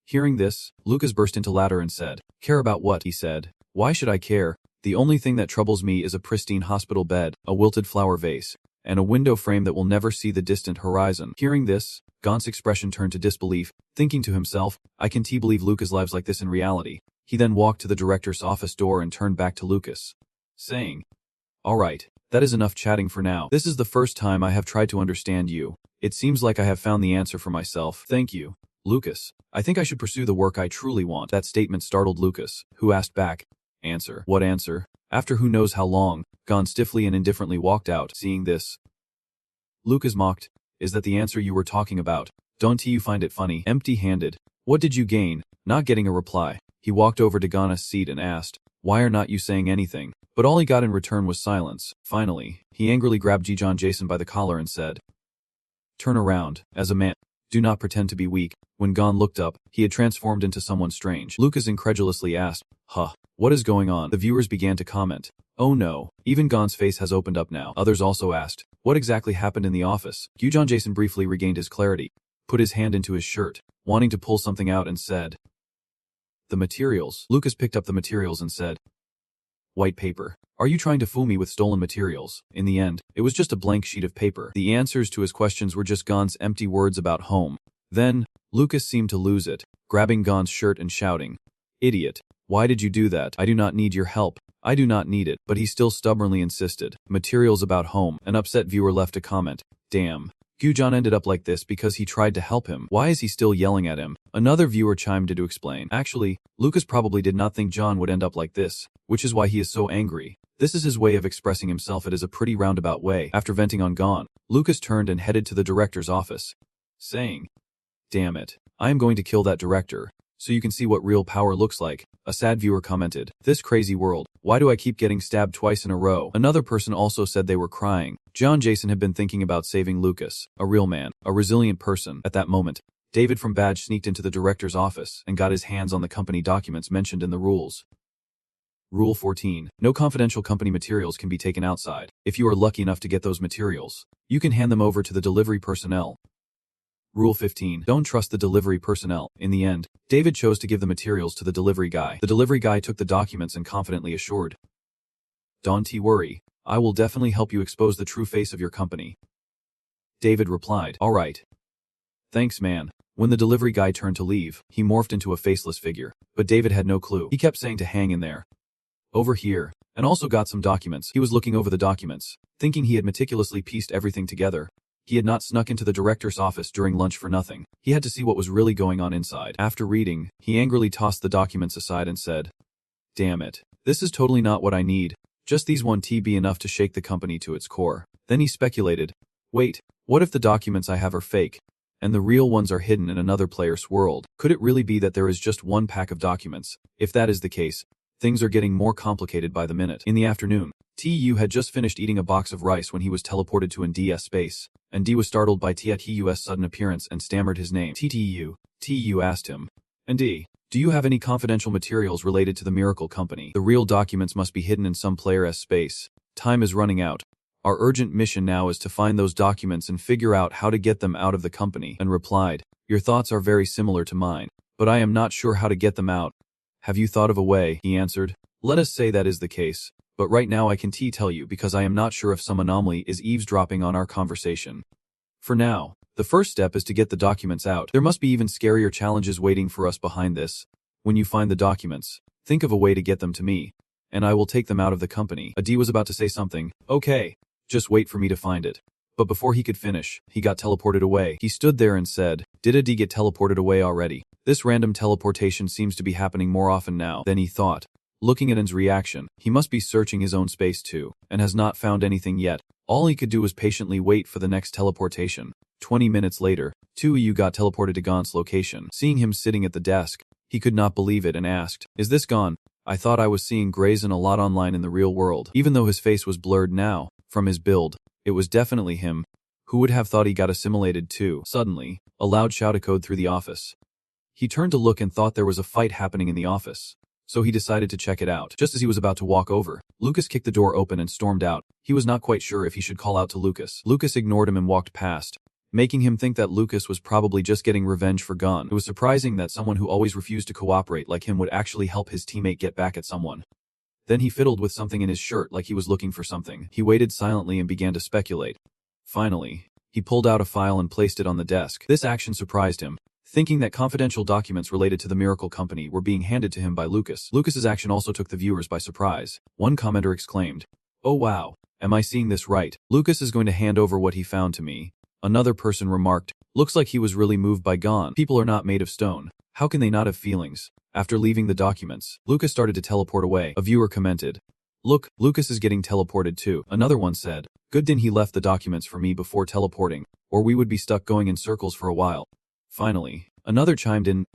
[SPEAKER 1] Hearing this, Lucas burst into laughter and said, care about what? He said, why should I care? The only thing that troubles me is a pristine hospital bed, a wilted flower vase, and a window frame that will never see the distant horizon. Hearing this, Gon's expression turned to disbelief, thinking to himself, I can't believe Lucas lives like this in reality. He then walked to the director's office door and turned back to Lucas, saying, all right, that is enough chatting for now. This is the first time I have tried to understand you. It seems like I have found the answer for myself. Thank you, Lucas. I think I should pursue the work I truly want. That statement startled Lucas, who asked back, answer? What answer? After who knows how long, Gon stiffly and indifferently walked out. Seeing this, Lucas mocked, is that the answer you were talking about? Don't you find it funny? Empty-handed. What did you gain? Not getting a reply. He walked over to Gon's seat and asked, why are not you saying anything? But all he got in return was silence. Finally, he angrily grabbed Jijon Jason by the collar and said, turn around, as a man. Do not pretend to be weak. When Gon looked up, he had transformed into someone strange. Lucas incredulously asked, what is going on? The viewers began to comment, oh no, even Gon's face has opened up now. Others also asked, what exactly happened in the office? Jijon Jason briefly regained his clarity, put his hand into his shirt, wanting to pull something out and said, the materials. Lucas picked up the materials and said, white paper. Are you trying to fool me with stolen materials? In the end, it was just a blank sheet of paper. The answers to his questions were just Gon's empty words about home. Then, Lucas seemed to lose it, grabbing Gon's shirt and shouting, Idiot. Why did you do that? I do not need your help. I do not need it. But he still stubbornly insisted. Materials about home. An upset viewer left a comment. Damn. Gujan ended up like this because he tried to help him. Why is he still yelling at him? Another viewer chimed in to explain. Actually, Lucas probably did not think John would end up like this, which is why he is so angry. This is his way of expressing himself. It is a pretty roundabout way. After venting on Gon, Lucas turned and headed to the director's office, saying, "Damn it. I am going to kill that director, so you can see what real power looks like." A sad viewer commented, "This crazy world. Why do I keep getting stabbed twice in a row?" Another person also said they were crying. John Jason had been thinking about saving Lucas, a real man, a resilient person. At that moment, David from Badge sneaked into the director's office and got his hands on the company documents mentioned in the rules. Rule 14. No confidential company materials can be taken outside. If you are lucky enough to get those materials, you can hand them over to the delivery personnel. Rule 15. Don't trust the delivery personnel. In the end, David chose to give the materials to the delivery guy. The delivery guy took the documents and confidently assured, "Don't worry. I will definitely help you expose the true face of your company." David replied, "All right. Thanks, man." When the delivery guy turned to leave, he morphed into a faceless figure. But David had no clue. He kept saying to hang in there. "Over here." And also got some documents. He was looking over the documents, thinking he had meticulously pieced everything together. He had not snuck into the director's office during lunch for nothing. He had to see what was really going on inside. After reading, he angrily tossed the documents aside and said, "Damn it. This is totally not what I need. Just these 1T be enough to shake the company to its core." Then he speculated, "Wait, what if the documents I have are fake, and the real ones are hidden in another player's world? Could it really be that there is just one pack of documents? If that is the case, things are getting more complicated by the minute." In the afternoon, TU had just finished eating a box of rice when he was teleported to ND's space, and D was startled by TU's sudden appearance and stammered his name. "TTU." TU asked him, "And D, do you have any confidential materials related to the Miracle Company? The real documents must be hidden in some player's space. Time is running out. Our urgent mission now is to find those documents and figure out how to get them out of the company." And replied, "Your thoughts are very similar to mine, but I am not sure how to get them out. Have you thought of a way?" He answered, "Let us say that is the case, but right now I can tell you because I am not sure if some anomaly is eavesdropping on our conversation. For now, the first step is to get the documents out. There must be even scarier challenges waiting for us behind this. When you find the documents, think of a way to get them to me, and I will take them out of the company." Adi was about to say something. "Okay, just wait for me to find it." But before he could finish, he got teleported away. He stood there and said, "Did Adi get teleported away already? This random teleportation seems to be happening more often now." Then he thought, looking at N's reaction, he must be searching his own space too, and has not found anything yet. All he could do was patiently wait for the next teleportation. 20 minutes later, TU got teleported to Gon's location. Seeing him sitting at the desk, he could not believe it and asked, "Is this Gon? I thought I was seeing Grayson a lot online in the real world." Even though his face was blurred now, from his build, it was definitely him. Who would have thought he got assimilated too? Suddenly, a loud shout echoed through the office. He turned to look and thought there was a fight happening in the office, so he decided to check it out. Just as he was about to walk over, Lucas kicked the door open and stormed out. He was not quite sure if he should call out to Lucas. Lucas ignored him and walked past, making him think that Lucas was probably just getting revenge for Gon. It was surprising that someone who always refused to cooperate like him would actually help his teammate get back at someone. Then he fiddled with something in his shirt like he was looking for something. He waited silently and began to speculate. Finally, he pulled out a file and placed it on the desk. This action surprised him, thinking that confidential documents related to the Miracle Company were being handed to him by Lucas. Lucas's action also took the viewers by surprise. One commenter exclaimed, "Oh wow, am I seeing this right? Lucas is going to hand over what he found to me." Another person remarked, "Looks like he was really moved by Gon. People are not made of stone. How can they not have feelings?" After leaving the documents, Lucas started to teleport away. A viewer commented, "Look, Lucas is getting teleported too." Another one said, "Good thing he left the documents for me before teleporting, or we would be stuck going in circles for a while." Finally, another chimed in,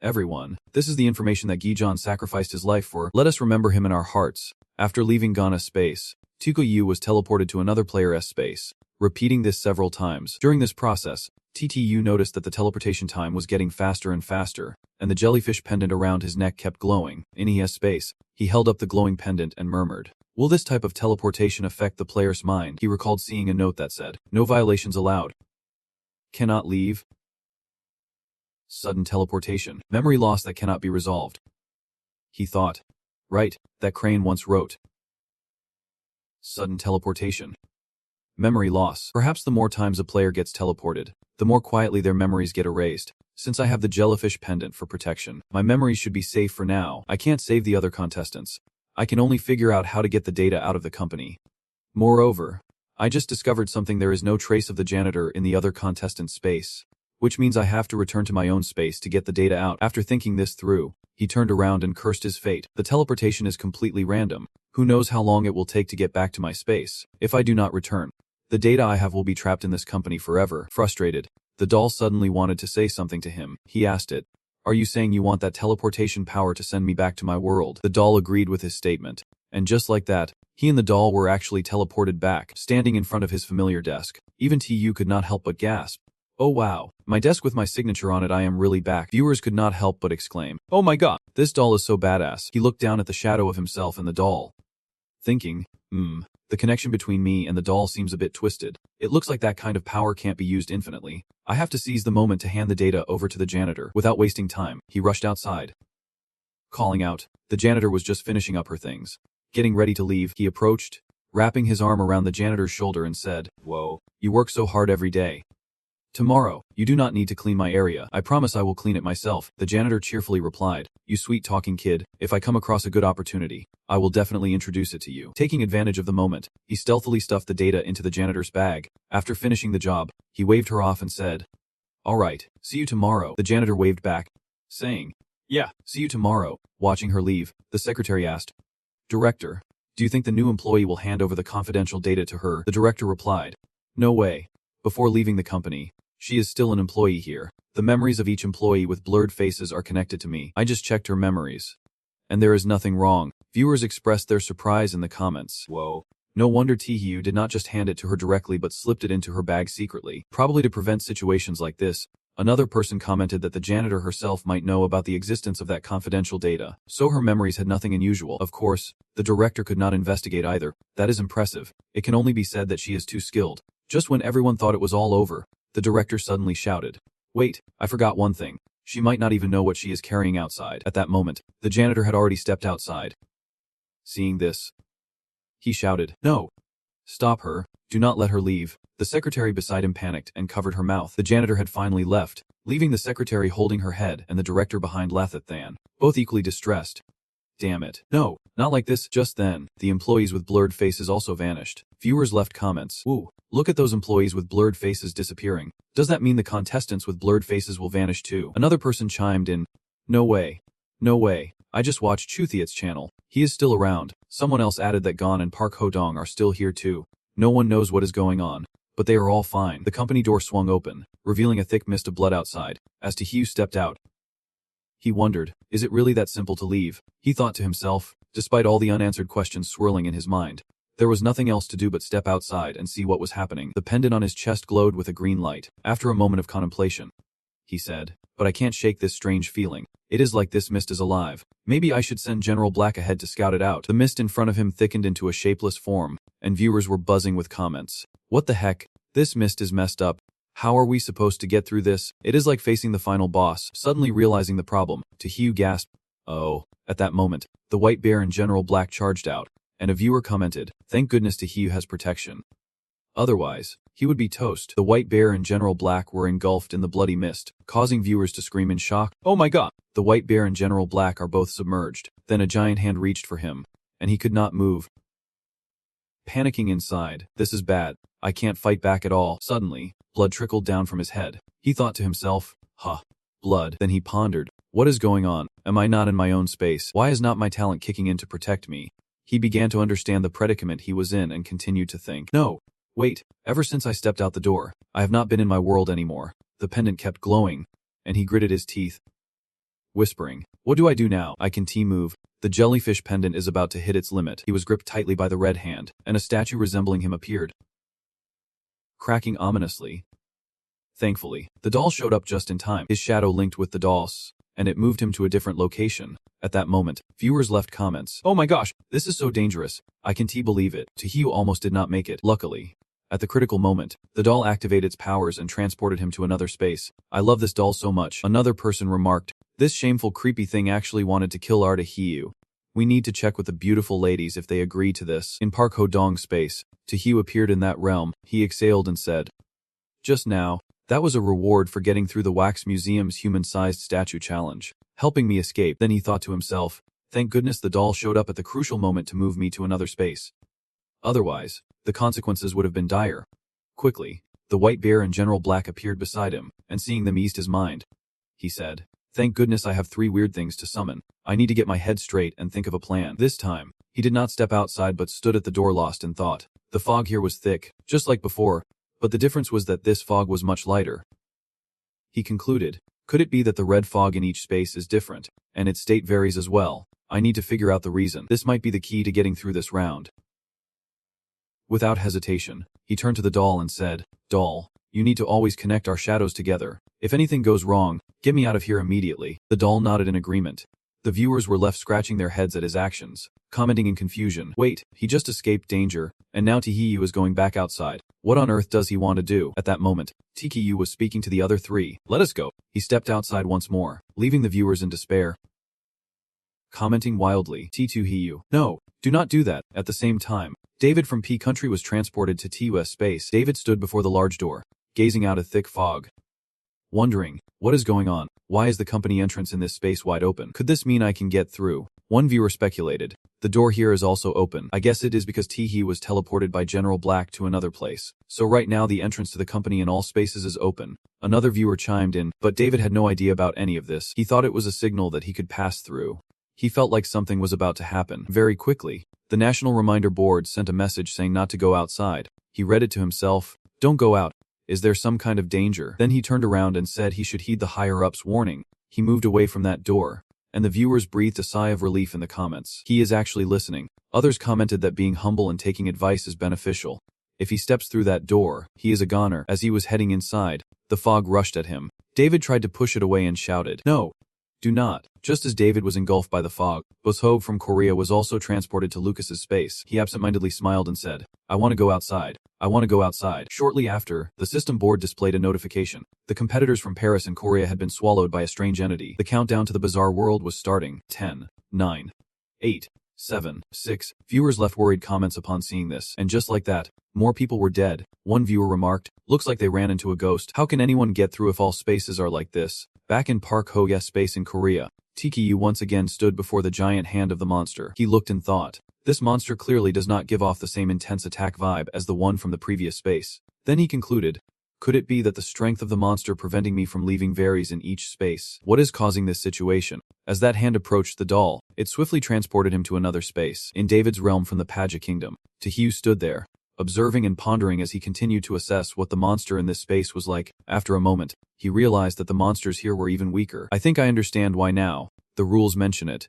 [SPEAKER 1] "Everyone, this is the information that Gijon sacrificed his life for. Let us remember him in our hearts." After leaving Ghana's space, Tukuyu was teleported to another player's space, repeating this several times. During this process, TTU noticed that the teleportation time was getting faster and faster, and the jellyfish pendant around his neck kept glowing. In his space, he held up the glowing pendant and murmured, "Will this type of teleportation affect the player's mind?" He recalled seeing a note that said, "No violations allowed. Cannot leave. Sudden teleportation. Memory loss that cannot be resolved." He thought, "Right, that Crane once wrote. Sudden teleportation. Memory loss. Perhaps the more times a player gets teleported, the more quietly their memories get erased. Since I have the jellyfish pendant for protection, my memories should be safe for now. I can't save the other contestants. I can only figure out how to get the data out of the company. Moreover, I just discovered something. There is no trace of the janitor in the other contestant's space, which means I have to return to my own space to get the data out. After thinking this through, he turned around and cursed his fate. The teleportation is completely random. Who knows how long it will take to get back to my space? If I do not return, the data I have will be trapped in this company forever. Frustrated, the doll suddenly wanted to say something to him. He asked it, "Are you saying you want that teleportation power to send me back to my world?" The doll agreed with his statement, and just like that, he and the doll were actually teleported back, standing in front of his familiar desk. Even TU could not help but gasp. "Oh wow, my desk with my signature on it, I am really back." Viewers could not help but exclaim, "Oh my god, this doll is so badass." He looked down at the shadow of himself and the doll, thinking, the connection between me and the doll seems a bit twisted. It looks like that kind of power can't be used infinitely. I have to seize the moment to hand the data over to the janitor. Without wasting time, he rushed outside, calling out. The janitor was just finishing up her things. Getting ready to leave, he approached, wrapping his arm around the janitor's shoulder and said, "Whoa, you work so hard every day. Tomorrow, you do not need to clean my area. I promise I will clean it myself." The janitor cheerfully replied, "You sweet-talking kid, if I come across a good opportunity, I will definitely introduce it to you." Taking advantage of the moment, he stealthily stuffed the data into the janitor's bag. After finishing the job, he waved her off and said, "All right, see you tomorrow." The janitor waved back, saying, "Yeah, see you tomorrow." Watching her leave, the secretary asked, "Director, do you think the new employee will hand over the confidential data to her?" The director replied, "No way. Before leaving the company, she is still an employee here. The memories of each employee with blurred faces are connected to me. I just checked her memories, and there is nothing wrong." Viewers expressed their surprise in the comments. Whoa. No wonder Tihyu did not just hand it to her directly but slipped it into her bag secretly, probably to prevent situations like this. Another person commented that the janitor herself might know about the existence of that confidential data, so her memories had nothing unusual. Of course, the director could not investigate either. That is impressive. It can only be said that she is too skilled. Just when everyone thought it was all over, the director suddenly shouted, "Wait, I forgot one thing. She might not even know what she is carrying outside." At that moment, the janitor had already stepped outside. Seeing this, he shouted, "No! Stop her. Do not let her leave." The secretary beside him panicked and covered her mouth. The janitor had finally left, leaving the secretary holding her head and the director behind Lathathan, both equally distressed. "Damn it. No, not like this." Just then, the employees with blurred faces also vanished. Viewers left comments. "Ooh, look at those employees with blurred faces disappearing. Does that mean the contestants with blurred faces will vanish too?" Another person chimed in, "No way. No way. I just watched Chuthiat's channel. He is still around." Someone else added that Gon and Park Hodong are still here too. No one knows what is going on, but they are all fine. The company door swung open, revealing a thick mist of blood outside. As Tihyu stepped out, he wondered, is it really that simple to leave? He thought to himself, despite all the unanswered questions swirling in his mind. There was nothing else to do but step outside and see what was happening. The pendant on his chest glowed with a green light. After a moment of contemplation, he said, "But I can't shake this strange feeling. It is like this mist is alive. Maybe I should send General Black ahead to scout it out." The mist in front of him thickened into a shapeless form, and viewers were buzzing with comments. "What the heck? This mist is messed up. How are we supposed to get through this? It is like facing the final boss." Suddenly realizing the problem, Tihyu gasped, "Oh." At that moment, the White Bear and General Black charged out, and a viewer commented, "Thank goodness Tihyu has protection. Otherwise, he would be toast." The White Bear and General Black were engulfed in the bloody mist, causing viewers to scream in shock. "Oh my god!" The White Bear and General Black are both submerged. Then a giant hand reached for him, and he could not move. Panicking inside, "This is bad. I can't fight back at all." Suddenly, blood trickled down from his head. He thought to himself, "Huh, blood." Then he pondered, what is going on? Am I not in my own space? Why is not my talent kicking in to protect me? He began to understand the predicament he was in and continued to think, "No. Wait, ever since I stepped out the door, I have not been in my world anymore." The pendant kept glowing, and he gritted his teeth, whispering, "What do I do now? I can T-move." The jellyfish pendant is about to hit its limit. He was gripped tightly by the red hand, and a statue resembling him appeared, cracking ominously. Thankfully, the doll showed up just in time. His shadow linked with the doll's, and it moved him to a different location. At that moment, viewers left comments. "Oh my gosh, this is so dangerous. I can believe it." Tihyu almost did not make it. Luckily, at the critical moment, the doll activated its powers and transported him to another space. "I love this doll so much." Another person remarked, "This shameful creepy thing actually wanted to kill our Tihyu. We need to check with the beautiful ladies if they agree to this." In Park Hodong's space, Tihyu appeared in that realm. He exhaled and said, "Just now, That was a reward for getting through the Wax Museum's human-sized statue challenge, helping me escape. Then he thought to himself, thank goodness the doll showed up at the crucial moment to move me to another space. Otherwise, the consequences would have been dire. Quickly, the white bear and General Black appeared beside him, and seeing them eased his mind. He said, thank goodness I have 3 weird things to summon. I need to get my head straight and think of a plan. This time, he did not step outside but stood at the door lost in thought. The fog here was thick, just like before, but the difference was that this fog was much lighter. He concluded, could it be that the red fog in each space is different, and its state varies as well? I need to figure out the reason. This might be the key to getting through this round. Without hesitation, he turned to the doll and said, Doll, you need to always connect our shadows together. If anything goes wrong, get me out of here immediately. The doll nodded in agreement. The viewers were left scratching their heads at his actions, commenting in confusion. Wait, he just escaped danger, and now Tihiyu is going back outside. What on earth does he want to do? At that moment, Tikiyu was speaking to the other 3. Let us go. He stepped outside once more, leaving the viewers in despair. Commenting wildly, T2Hiyu, no, do not do that. At the same time, David from P Country was transported to TUS space. David stood before the large door, gazing out a thick fog. Wondering, what is going on? Why is the company entrance in this space wide open? Could this mean I can get through? One viewer speculated, the door here is also open. I guess it is because Tihi was teleported by General Black to another place. So right now the entrance to the company in all spaces is open. Another viewer chimed in, but David had no idea about any of this. He thought it was a signal that he could pass through. He felt like something was about to happen. Very quickly, the National Reminder Board sent a message saying not to go outside. He read it to himself. Don't go out. Is there some kind of danger? Then he turned around and said he should heed the higher-ups' warning. He moved away from that door, and the viewers breathed a sigh of relief in the comments. He is actually listening. Others commented that being humble and taking advice is beneficial. If he steps through that door, he is a goner. As he was heading inside, the fog rushed at him. David tried to push it away and shouted, No! Do not. Just as David was engulfed by the fog, Boshove from Korea was also transported to Lucas's space. He absentmindedly smiled and said, I want to go outside. I want to go outside. Shortly after, the system board displayed a notification. The competitors from Paris and Korea had been swallowed by a strange entity. The countdown to the bizarre world was starting. 10, 9, 8, 7, 6. Viewers left worried comments upon seeing this. And just like that, more people were dead. One viewer remarked, looks like they ran into a ghost. How can anyone get through if all spaces are like this? Back in Park Ho-ya space in Korea, Tikiyu once again stood before the giant hand of the monster. He looked and thought, this monster clearly does not give off the same intense attack vibe as the one from the previous space. Then he concluded, could it be that the strength of the monster preventing me from leaving varies in each space? What is causing this situation? As that hand approached the doll, it swiftly transported him to another space. In David's realm from the Paja Kingdom, Tihiyu stood there, observing and pondering as he continued to assess what the monster in this space was like. After a moment, he realized that the monsters here were even weaker. I think I understand why now. The rules mention it.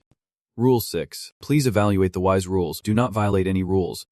[SPEAKER 1] Rule 6. Please evaluate the wise rules. Do not violate any rules.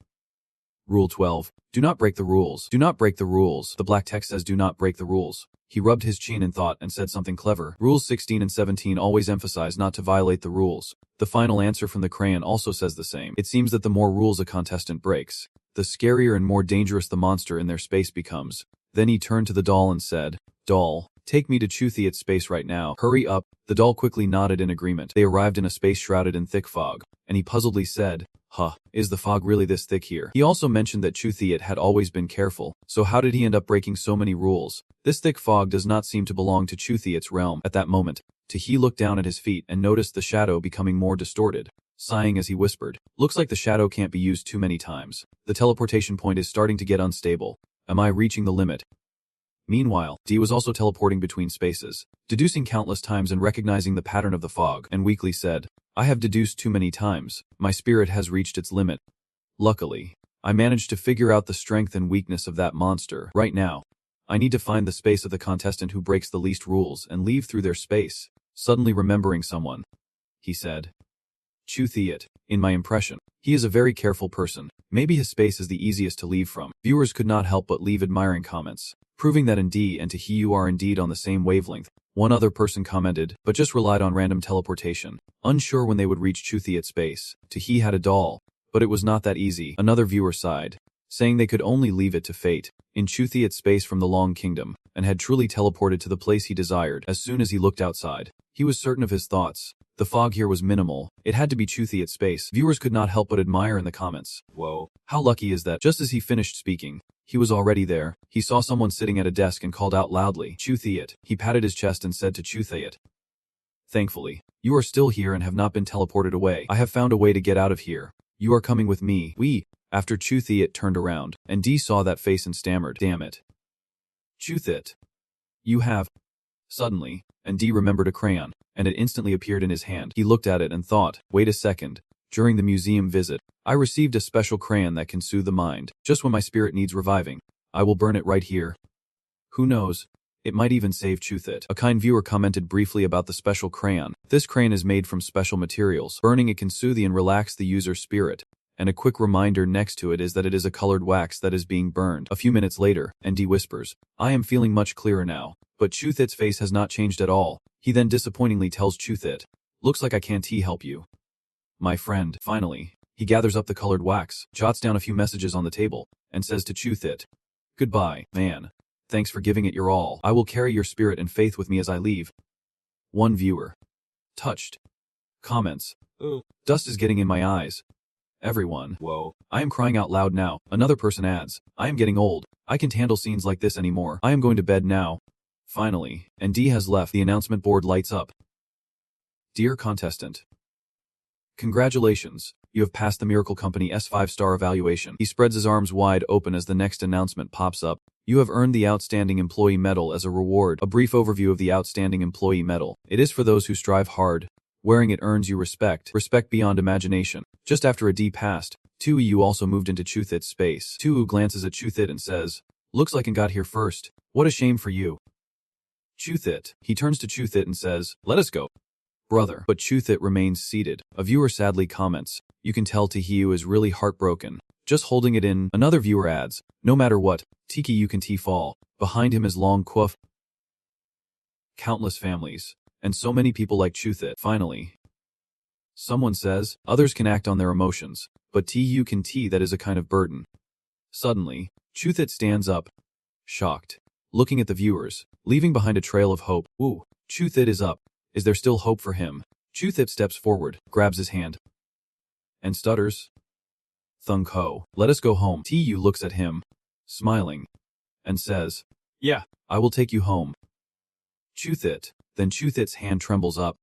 [SPEAKER 1] Rule 12. Do not break the rules. Do not break the rules. The black text says do not break the rules. He rubbed his chin in thought and said something clever. Rules 16 and 17 always emphasize not to violate the rules. The final answer from the crayon also says the same. It seems that the more rules a contestant breaks, the scarier and more dangerous the monster in their space becomes. Then he turned to the doll and said, Doll, take me to Chuthiat's space right now. Hurry up. The doll quickly nodded in agreement. They arrived in a space shrouded in thick fog, and he puzzledly said, is the fog really this thick here? He also mentioned that Chuthiat had always been careful, so how did he end up breaking so many rules? This thick fog does not seem to belong to Chuthiat's realm. At that moment, Tahi looked down at his feet and noticed the shadow becoming more distorted, sighing as he whispered, looks like the shadow can't be used too many times. The teleportation point is starting to get unstable. Am I reaching the limit? Meanwhile, D was also teleporting between spaces, deducing countless times and recognizing the pattern of the fog, and weakly said, I have deduced too many times. My spirit has reached its limit. Luckily, I managed to figure out the strength and weakness of that monster. Right now, I need to find the space of the contestant who breaks the least rules and leave through their space. Suddenly remembering someone, he said, Chuthiat. In my impression, he is a very careful person. Maybe his space is the easiest to leave from. Viewers could not help but leave admiring comments, proving that D and Tahiyu are indeed on the same wavelength. One other person commented, but just relied on random teleportation, unsure when they would reach Chuthiat's space. Tahi had a doll, but it was not that easy. Another viewer sighed, saying they could only leave it to fate. In Chuthiat's space from the Long Kingdom, and had truly teleported to the place he desired. As soon as he looked outside, he was certain of his thoughts. The fog here was minimal. It had to be Chuthy at space. Viewers could not help but admire in the comments. Whoa. How lucky is that? Just as he finished speaking, he was already there. He saw someone sitting at a desk and called out loudly, Chuthy. He patted his chest and said to Chuthy. Thankfully, you are still here and have not been teleported away. I have found a way to get out of here. You are coming with me. After Chuthy turned around, and D saw that face and stammered, damn it. Chuthy. You have. Suddenly, and D remembered a crayon, and it instantly appeared in his hand. He looked at it and thought, wait a second. During the museum visit, I received a special crayon that can soothe the mind. Just when my spirit needs reviving, I will burn it right here. Who knows? It might even save Chuthy. A kind viewer commented briefly about the special crayon. This crayon is made from special materials. Burning it can soothe and relax the user's spirit. And a quick reminder next to it is that it is a colored wax that is being burned. A few minutes later, ND whispers, I am feeling much clearer now. But Chuthy's face has not changed at all. He then disappointingly tells Chuthy, looks like I can't help you. My friend. Finally, he gathers up the colored wax, jots down a few messages on the table, and says to Chuthy, goodbye, man. Thanks for giving it your all. I will carry your spirit and faith with me as I leave. One viewer. Touched. Comments. Dust is getting in my eyes. Everyone. Whoa. I am crying out loud now. Another person adds, I am getting old. I can't handle scenes like this anymore. I am going to bed now. Finally, and D has left. The announcement board lights up. Dear contestant. Congratulations. You have passed the Miracle Company S 5-star evaluation. He spreads his arms wide open as the next announcement pops up. You have earned the Outstanding Employee Medal as a reward. A brief overview of the Outstanding Employee Medal. It is for those who strive hard. Wearing it earns you respect. Respect beyond imagination. Just after a D passed, Tuyu also moved into Chuthy's space. Tuyu glances at Chuthy and says, looks like I got here first. What a shame for you. Chuthy. He turns to Chuthy and says, let us go. Brother. But Chuthy remains seated. A viewer sadly comments, you can tell Tahiyu is really heartbroken. Just holding it in. Another viewer adds, no matter what, Tiki you can fall. Behind him is Long Quof. Countless families. And so many people like Chuthy. Finally. Someone says, others can act on their emotions, but Tiyu can that is a kind of burden. Suddenly, Chuthy stands up. Shocked. Looking at the viewers, leaving behind a trail of hope. Ooh, Chuthy is up. Is there still hope for him? Chuthy steps forward, grabs his hand, and stutters. Thung Ho, let us go home. Tiyu looks at him, smiling, and says, yeah, I will take you home. Chuthy. Then Chuthy's hand trembles up.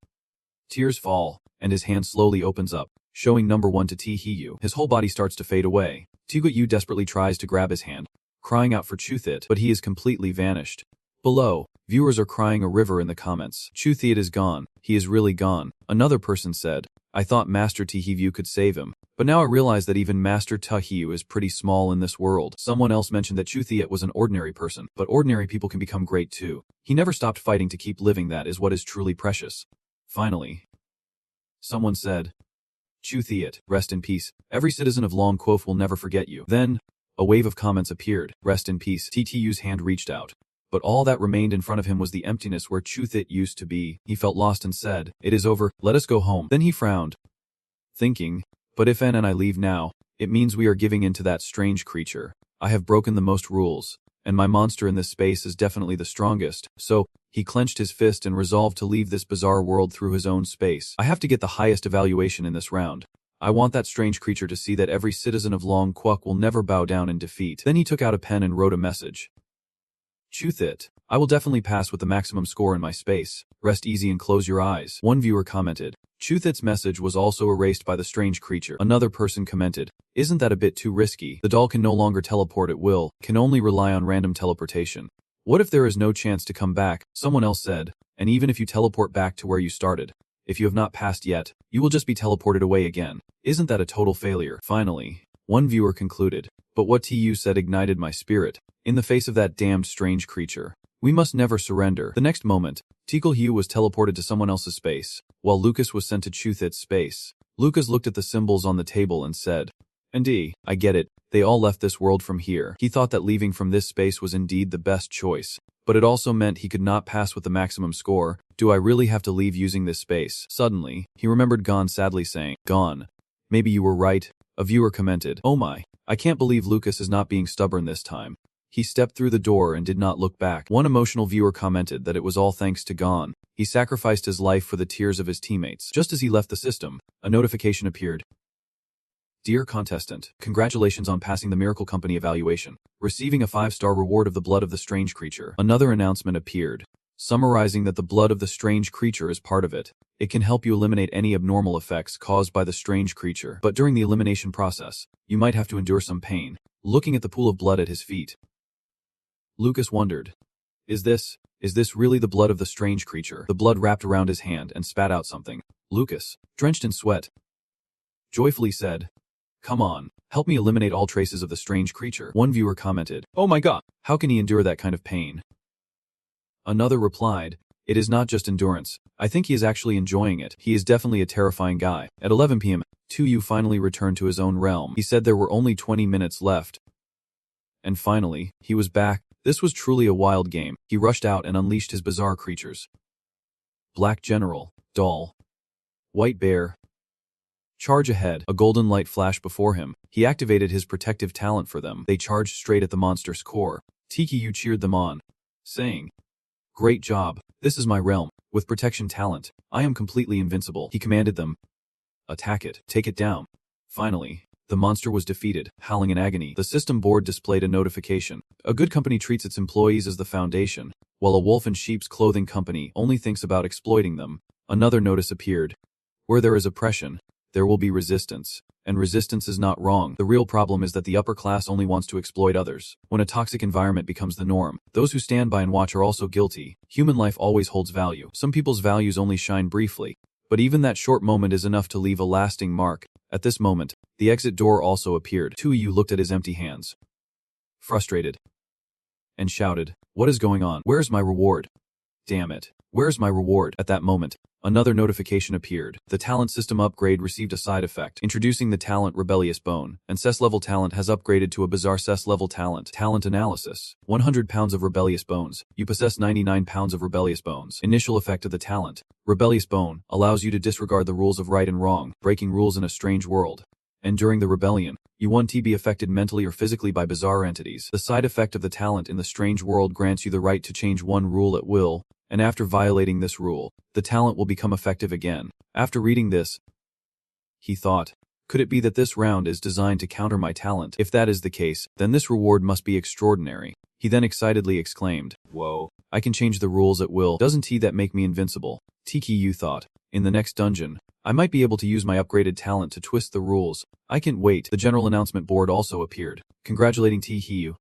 [SPEAKER 1] Tears fall, and his hand slowly opens up, showing number 1 to Tiyu. His whole body starts to fade away. Tigu desperately tries to grab his hand, crying out for Chuthy, but he is completely vanished. Below, viewers are crying a river in the comments. Chuthy is gone. He is really gone. Another person said, I thought Master Tihivu could save him, but now I realize that even Master Tahiyu is pretty small in this world. Someone else mentioned that Chuthy was an ordinary person, but ordinary people can become great too. He never stopped fighting to keep living. That is what is truly precious. Finally, someone said, Chuthy, rest in peace. Every citizen of Long Quof will never forget you. Then, a wave of comments appeared. Rest in peace. Ttu's hand reached out. But all that remained in front of him was the emptiness where Chuthy used to be. He felt lost and said, it is over, let us go home. Then he frowned, thinking, but if N and I leave now, it means we are giving in to that strange creature. I have broken the most rules, and my monster in this space is definitely the strongest. So, he clenched his fist and resolved to leave this bizarre world through his own space. I have to get the highest evaluation in this round. I want that strange creature to see that every citizen of Long Quoc will never bow down in defeat. Then he took out a pen and wrote a message. Chuthy, I will definitely pass with the maximum score in my space. Rest easy and close your eyes. One viewer commented. Chuthy's message was also erased by the strange creature. Another person commented, isn't that a bit too risky? The doll can no longer teleport at will, can only rely on random teleportation. What if there is no chance to come back? Someone else said, and even if you teleport back to where you started, if you have not passed yet, you will just be teleported away again. Isn't that a total failure? Finally, one viewer concluded, but what Tu said ignited my spirit. In the face of that damned strange creature, we must never surrender. The next moment, Tikal Hugh was teleported to someone else's space, while Lucas was sent to Chuthy's space. Lucas looked at the symbols on the table and said, "Indeed, I get it, they all left this world from here." He thought that leaving from this space was indeed the best choice, but it also meant he could not pass with the maximum score. Do I really have to leave using this space? Suddenly, he remembered Gon sadly saying, "Gon, maybe you were right." A viewer commented, "Oh my, I can't believe Lucas is not being stubborn this time. He stepped through the door and did not look back. One emotional viewer commented that it was all thanks to Gon. He sacrificed his life for the tears of his teammates. Just as he left the system, a notification appeared. Dear contestant, congratulations on passing the Miracle Company evaluation, receiving a 5-star reward of the blood of the strange creature. Another announcement appeared, summarizing that the blood of the strange creature is part of it. It can help you eliminate any abnormal effects caused by the strange creature, but during the elimination process, you might have to endure some pain. Looking at the pool of blood at his feet, Lucas wondered, Is this really the blood of the strange creature? The blood wrapped around his hand and spat out something. Lucas, drenched in sweat, joyfully said, Come on, help me eliminate all traces of the strange creature. One viewer commented, Oh my god, how can he endure that kind of pain? Another replied, It is not just endurance. I think he is actually enjoying it. He is definitely a terrifying guy. At 11 p.m., 2U finally returned to his own realm. He said there were only 20 minutes left. And finally, he was back. This was truly a wild game. He rushed out and unleashed his bizarre creatures. Black General, Doll, White Bear. Charge ahead. A golden light flashed before him. He activated his protective talent for them. They charged straight at the monster's core. TKU cheered them on, saying, Great job. This is my realm. With protection talent, I am completely invincible. He commanded them. Attack it. Take it down. Finally, the monster was defeated, howling in agony. The system board displayed a notification. A good company treats its employees as the foundation, while a wolf in sheep's clothing company only thinks about exploiting them. Another notice appeared. Where there is oppression, there will be resistance. And resistance is not wrong. The real problem is that the upper class only wants to exploit others. When a toxic environment becomes the norm, those who stand by and watch are also guilty. Human life always holds value. Some people's values only shine briefly, but even that short moment is enough to leave a lasting mark. At this moment, the exit door also appeared. 2U looked at his empty hands, frustrated, and shouted, What is going on? Where's my reward? Damn it. Where's my reward? At that moment, another notification appeared. The talent system upgrade received a side effect, introducing the talent Rebellious Bone, and SSS level talent has upgraded to a bizarre SSS level talent. Talent analysis. 100 pounds of Rebellious Bones. You possess 99 pounds of Rebellious Bones. Initial effect of the talent. Rebellious Bone allows you to disregard the rules of right and wrong, breaking rules in a strange world. And during the rebellion, you want to be affected mentally or physically by bizarre entities. The side effect of the talent in the strange world grants you the right to change one rule at will, and after violating this rule, the talent will become effective again. After reading this, he thought, could it be that this round is designed to counter my talent? If that is the case, then this reward must be extraordinary. He then excitedly exclaimed, Whoa, I can change the rules at will. Doesn't that make me invincible? TKU thought, in the next dungeon, I might be able to use my upgraded talent to twist the rules. I can't wait. The general announcement board also appeared, congratulating TKU,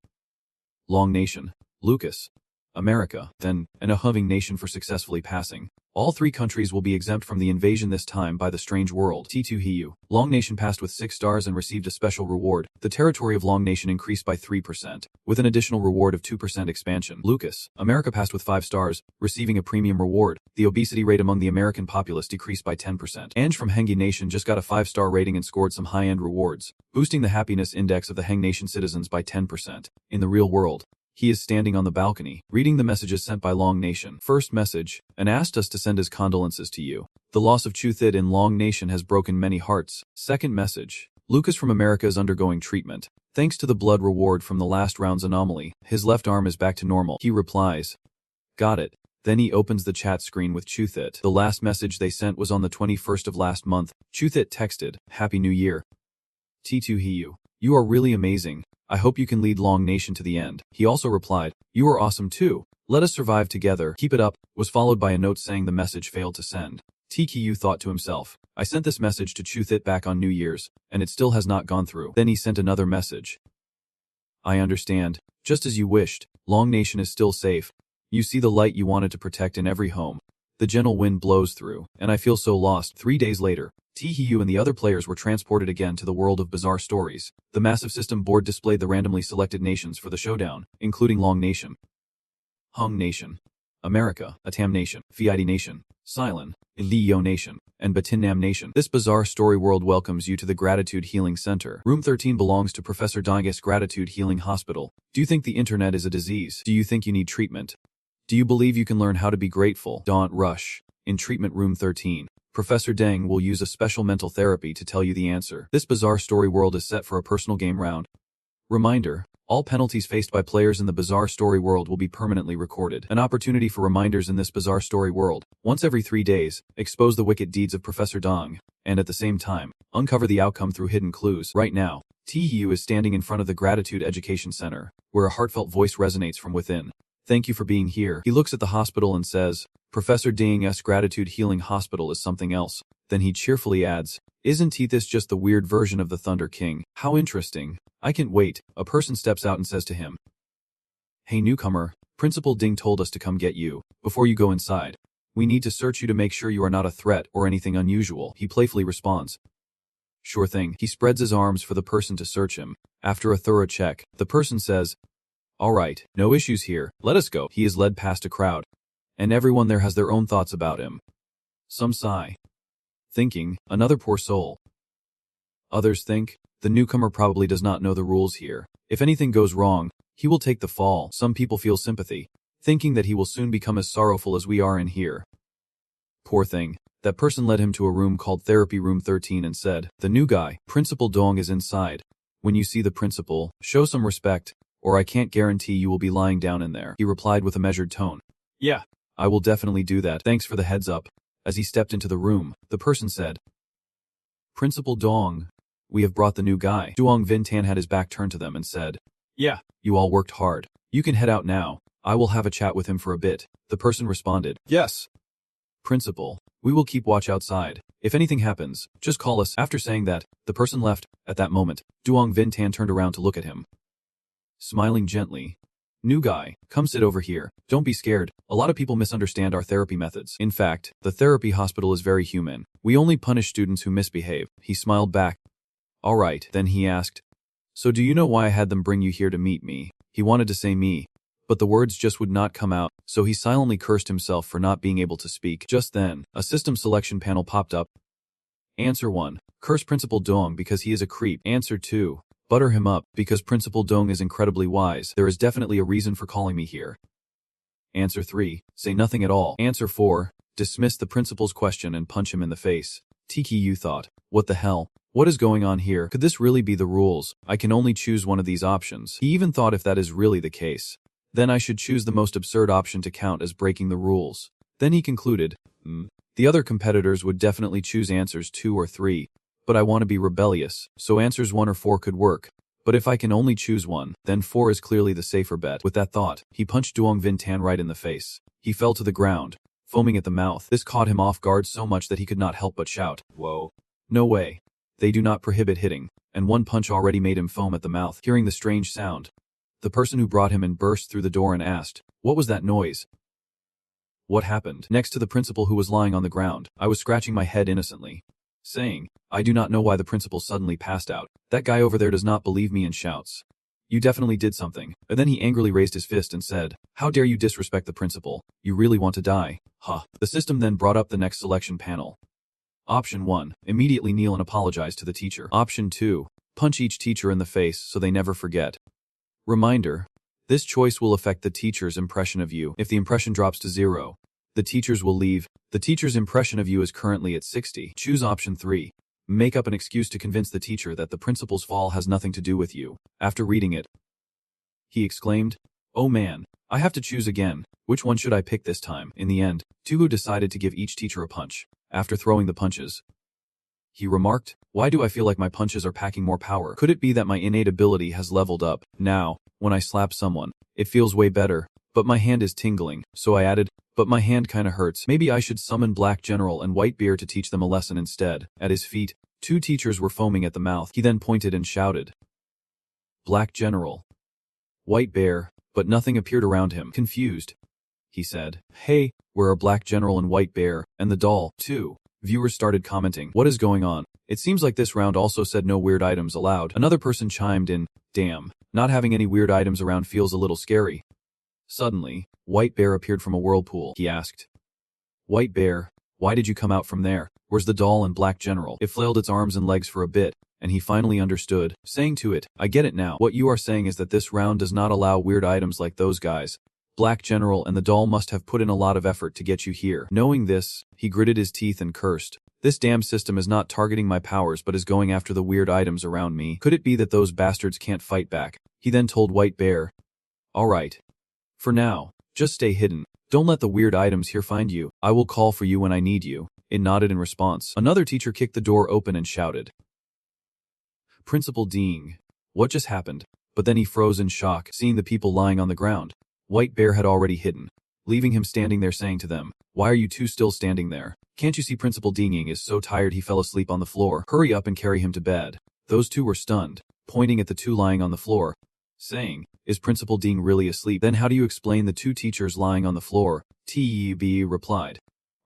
[SPEAKER 1] Long Nation, Lucas, America, then, and a Hoving Nation for successfully passing. All 3 countries will be exempt from the invasion this time by the strange world. T2 Hiu. Long Nation passed with 6 stars and received a special reward. The territory of Long Nation increased by 3%, with an additional reward of 2% expansion. Lucas, America passed with 5 stars, receiving a premium reward. The obesity rate among the American populace decreased by 10%. Ange from Hengi Nation just got a 5-star rating and scored some high-end rewards, boosting the happiness index of the Heng Nation citizens by 10%. In the real world, he is standing on the balcony, reading the messages sent by Long Nation. First message, and asked us to send his condolences to you. The loss of Chuthit in Long Nation has broken many hearts. Second message, Lucas from America is undergoing treatment. Thanks to the blood reward from the last round's anomaly, his left arm is back to normal. He replies, Got it. Then he opens the chat screen with Chuthit. The last message they sent was on the 21st of last month. Chuthit texted, Happy New Year. T2 Hiu. You are really amazing. I hope you can lead Long Nation to the end. He also replied, You are awesome too. Let us survive together. Keep it up, was followed by a note saying the message failed to send. TKU thought to himself, I sent this message to Chuthit back on New Year's, and it still has not gone through. Then he sent another message. I understand. Just as you wished, Long Nation is still safe. You see the light you wanted to protect in every home. The gentle wind blows through, and I feel so lost. 3 days later, T-Hiu and the other players were transported again to the world of bizarre stories. The massive system board displayed the randomly selected nations for the showdown, including Long Nation, Hung Nation, America, Atam Nation, Fiidi Nation, Silent, Liyo Nation, and Batinnam Nation. This bizarre story world welcomes you to the Gratitude Healing Center. Room 13 belongs to Professor Daigus Gratitude Healing Hospital. Do you think the internet is a disease? Do you think you need treatment? Do you believe you can learn how to be grateful? Don't rush. In treatment room 13, Professor Deng will use a special mental therapy to tell you the answer. This bizarre story world is set for a personal game round. Reminder, All penalties faced by players in the bizarre story world will be permanently recorded. An opportunity for reminders in this bizarre story world. Once every 3 days, expose the wicked deeds of Professor Dong, and at the same time, uncover the outcome through hidden clues. Right now, T.U. is standing in front of the Gratitude Education Center, where a heartfelt voice resonates from within. Thank you for being here. He looks at the hospital and says, Professor Ding's Gratitude Healing Hospital is something else. Then he cheerfully adds, isn't this just the weird version of the Thunder King? How interesting. I can't wait. A person steps out and says to him, Hey newcomer, Principal Ding told us to come get you. Before you go inside, we need to search you to make sure you are not a threat or anything unusual. He playfully responds, Sure thing. He spreads his arms for the person to search him. After a thorough check, the person says, All right, no issues here. Let us go. He is led past a crowd, and everyone there has their own thoughts about him. Some sigh, thinking, another poor soul. Others think, the newcomer probably does not know the rules here. If anything goes wrong, he will take the fall. Some people feel sympathy, thinking that he will soon become as sorrowful as we are in here. Poor thing. That person led him to a room called Therapy Room 13 and said, The new guy, Principal Dong, is inside. When you see the principal, show some respect, or I can't guarantee you will be lying down in there. He replied with a measured tone. Yeah, I will definitely do that. Thanks for the heads up. As he stepped into the room, the person said, Principal Dong, we have brought the new guy. Duong Vintan had his back turned to them and said, Yeah, you all worked hard. You can head out now. I will have a chat with him for a bit. The person responded, Yes. Principal, we will keep watch outside. If anything happens, just call us. After saying that, the person left. At that moment, Duong Vintan turned around to look at him. Smiling gently, New guy, come sit over here. Don't be scared. A lot of people misunderstand our therapy methods. In fact, the therapy hospital is very human. We only punish students who misbehave. He smiled back. All right, then he asked, So do you know why I had them bring you here to meet me? He wanted to say me, but the words just would not come out, so he silently cursed himself for not being able to speak. Just then, a system selection panel popped up. Answer 1. Curse Principal Dong because he is a creep. Answer 2. Butter him up because Principal Dong is incredibly wise. There is definitely a reason for calling me here. Answer 3. Say nothing at all. Answer 4. Dismiss the principal's question and punch him in the face. TKU thought, what the hell? What is going on here? Could this really be the rules? I can only choose one of these options. He even thought if that is really the case, then I should choose the most absurd option to count as breaking the rules. Then he concluded, the other competitors would definitely choose answers 2 or 3, but I want to be rebellious, so answers 1 or 4 could work. But if I can only choose one, then 4 is clearly the safer bet. With that thought, he punched Duong Vintan right in the face. He fell to the ground, foaming at the mouth. This caught him off guard so much that he could not help but shout, Whoa. No way. They do not prohibit hitting, and one punch already made him foam at the mouth. Hearing the strange sound, the person who brought him in burst through the door and asked, What was that noise? What happened? Next to the principal who was lying on the ground, I was scratching my head innocently, saying, I do not know why the principal suddenly passed out. That guy over there does not believe me and shouts, You definitely did something. And then he angrily raised his fist and said, How dare you disrespect the principal? You really want to die? Huh. The system then brought up the next selection panel. Option 1. Immediately kneel and apologize to the teacher. Option 2. Punch each teacher in the face so they never forget. Reminder. This choice will affect the teacher's impression of you. If the impression drops to 0, the teachers will leave. The teacher's impression of you is currently at 60. Choose option 3. Make up an excuse to convince the teacher that the principal's fall has nothing to do with you. After reading it, he exclaimed, Oh man, I have to choose again. Which one should I pick this time? In the end, Tugu decided to give each teacher a punch. After throwing the punches, he remarked, Why do I feel like my punches are packing more power? Could it be that my innate ability has leveled up? Now, when I slap someone, it feels way better, but my hand is tingling. So I added, But my hand kinda hurts. Maybe I should summon Black General and White Bear to teach them a lesson instead. At his feet, 2 teachers were foaming at the mouth. He then pointed and shouted, Black General, White Bear, but nothing appeared around him. Confused, he said, Hey, where are Black General and White Bear, and the doll, too? Viewers started commenting, What is going on? It seems like this round also said no weird items allowed. Another person chimed in, Damn, not having any weird items around feels a little scary. Suddenly, White Bear appeared from a whirlpool. He asked, White Bear, why did you come out from there? Where's the doll and Black General? It flailed its arms and legs for a bit, and he finally understood, saying to it, I get it now. What you are saying is that this round does not allow weird items like those guys. Black General and the doll must have put in a lot of effort to get you here. Knowing this, he gritted his teeth and cursed. This damn system is not targeting my powers but is going after the weird items around me. Could it be that those bastards can't fight back? He then told White Bear, "All right. For now, just stay hidden. Don't let the weird items here find you. I will call for you when I need you." It nodded in response. Another teacher kicked the door open and shouted, "Principal Ding, what just happened?" But then he froze in shock, seeing the people lying on the ground. White Bear had already hidden, leaving him standing there saying to them, "Why are you two still standing there? Can't you see Principal Dinging is so tired he fell asleep on the floor? Hurry up and carry him to bed." Those two were stunned, pointing at the two lying on the floor, saying, "Is Principal Ding really asleep? Then how do you explain the two teachers lying on the floor?" TEB replied,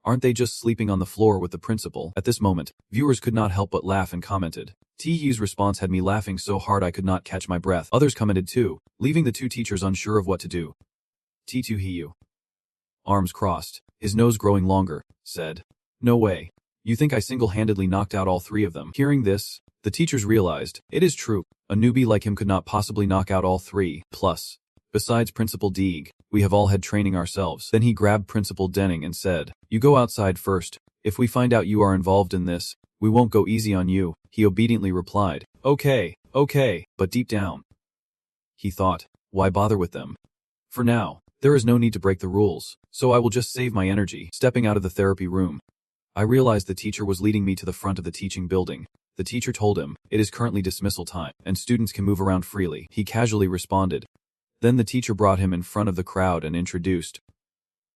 [SPEAKER 1] "Aren't they just sleeping on the floor with the principal?" At this moment, viewers could not help but laugh and commented. TEU's response had me laughing so hard I could not catch my breath. Others commented too, leaving the two teachers unsure of what to do. T2 Hiyu, arms crossed, his nose growing longer, said, "No way. You think I single-handedly knocked out all three of them?" Hearing this, the teachers realized, it is true, a newbie like him could not possibly knock out all three. Plus, besides Principal Deeg, we have all had training ourselves. Then he grabbed Principal Denning and said, "You go outside first. If we find out you are involved in this, we won't go easy on you." He obediently replied, okay, but deep down, he thought, why bother with them? For now, there is no need to break the rules, so I will just save my energy. Stepping out of the therapy room, I realized the teacher was leading me to the front of the teaching building. The teacher told him, "It is currently dismissal time, and students can move around freely." He casually responded. Then the teacher brought him in front of the crowd and introduced,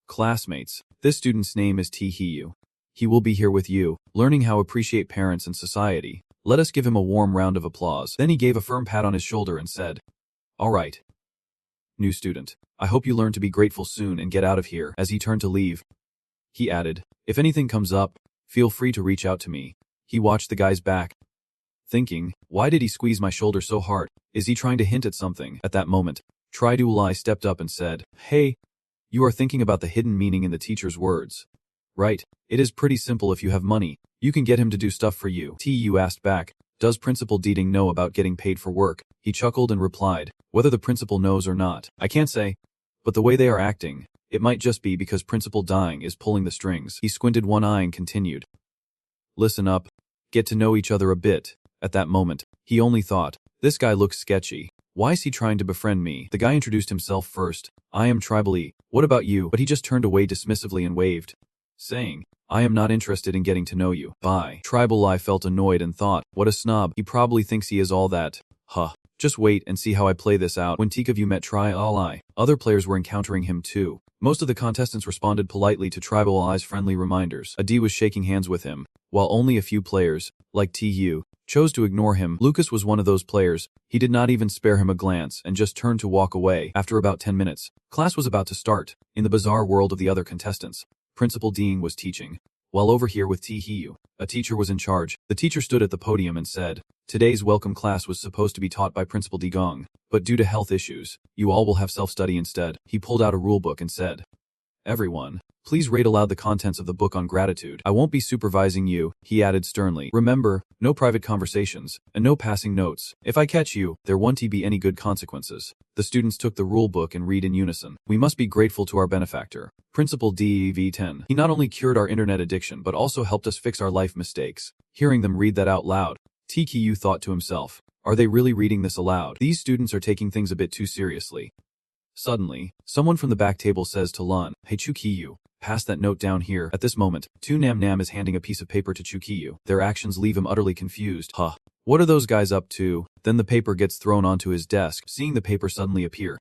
[SPEAKER 1] "Classmates, this student's name is Hiyu. He will be here with you, learning how to appreciate parents and society. Let us give him a warm round of applause." Then he gave a firm pat on his shoulder and said, "All right, new student, I hope you learn to be grateful soon and get out of here." As he turned to leave, he added, "If anything comes up, feel free to reach out to me." He watched the guy's back, thinking, why did he squeeze my shoulder so hard? Is he trying to hint at something? At that moment, Tridulai stepped up and said, "Hey, you are thinking about the hidden meaning in the teacher's words, right? It is pretty simple. If you have money, you can get him to do stuff for you." TU asked back, "Does Principal Deeding know about getting paid for work?" He chuckled and replied, "Whether the principal knows or not, I can't say. But the way they are acting, it might just be because Principal Dying is pulling the strings." He squinted one eye and continued, "Listen up. Get to know each other a bit." At that moment, he only thought, this guy looks sketchy. Why is he trying to befriend me? The guy introduced himself first. "I am Tribal E. What about you?" But he just turned away dismissively and waved, saying, "I am not interested in getting to know you. Bye." Tribal I felt annoyed and thought, what a snob. He probably thinks he is all that. Huh. Just wait and see how I play this out. When Tikavu met Tribal I, other players were encountering him too. Most of the contestants responded politely to Tribal I's friendly reminders. Adi was shaking hands with him, while only a few players, like TU, chose to ignore him. Lucas was one of those players. He did not even spare him a glance and just turned to walk away. After about 10 minutes, class was about to start. In the bizarre world of the other contestants, Principal Dean was teaching, while over here with Hiyu, a teacher was in charge. The teacher stood at the podium and said, "Today's welcome class was supposed to be taught by Principal Digong, but due to health issues, you all will have self-study instead." He pulled out a rulebook and said, "Everyone, please read aloud the contents of the book on gratitude. I won't be supervising you," he added sternly. "Remember, no private conversations, and no passing notes. If I catch you, there won't be any good consequences." The students took the rulebook and read in unison. "We must be grateful to our benefactor, Principal DEV10. He not only cured our internet addiction but also helped us fix our life mistakes." Hearing them read that out loud, TKU thought to himself, are they really reading this aloud? These students are taking things a bit too seriously. Suddenly, someone from the back table says to Lun, "Hey Chukiyu, pass that note down here." At this moment, Tu Nam Nam is handing a piece of paper to Chukiyu. Their actions leave him utterly confused. Huh. What are those guys up to? Then the paper gets thrown onto his desk. Seeing the paper suddenly appear,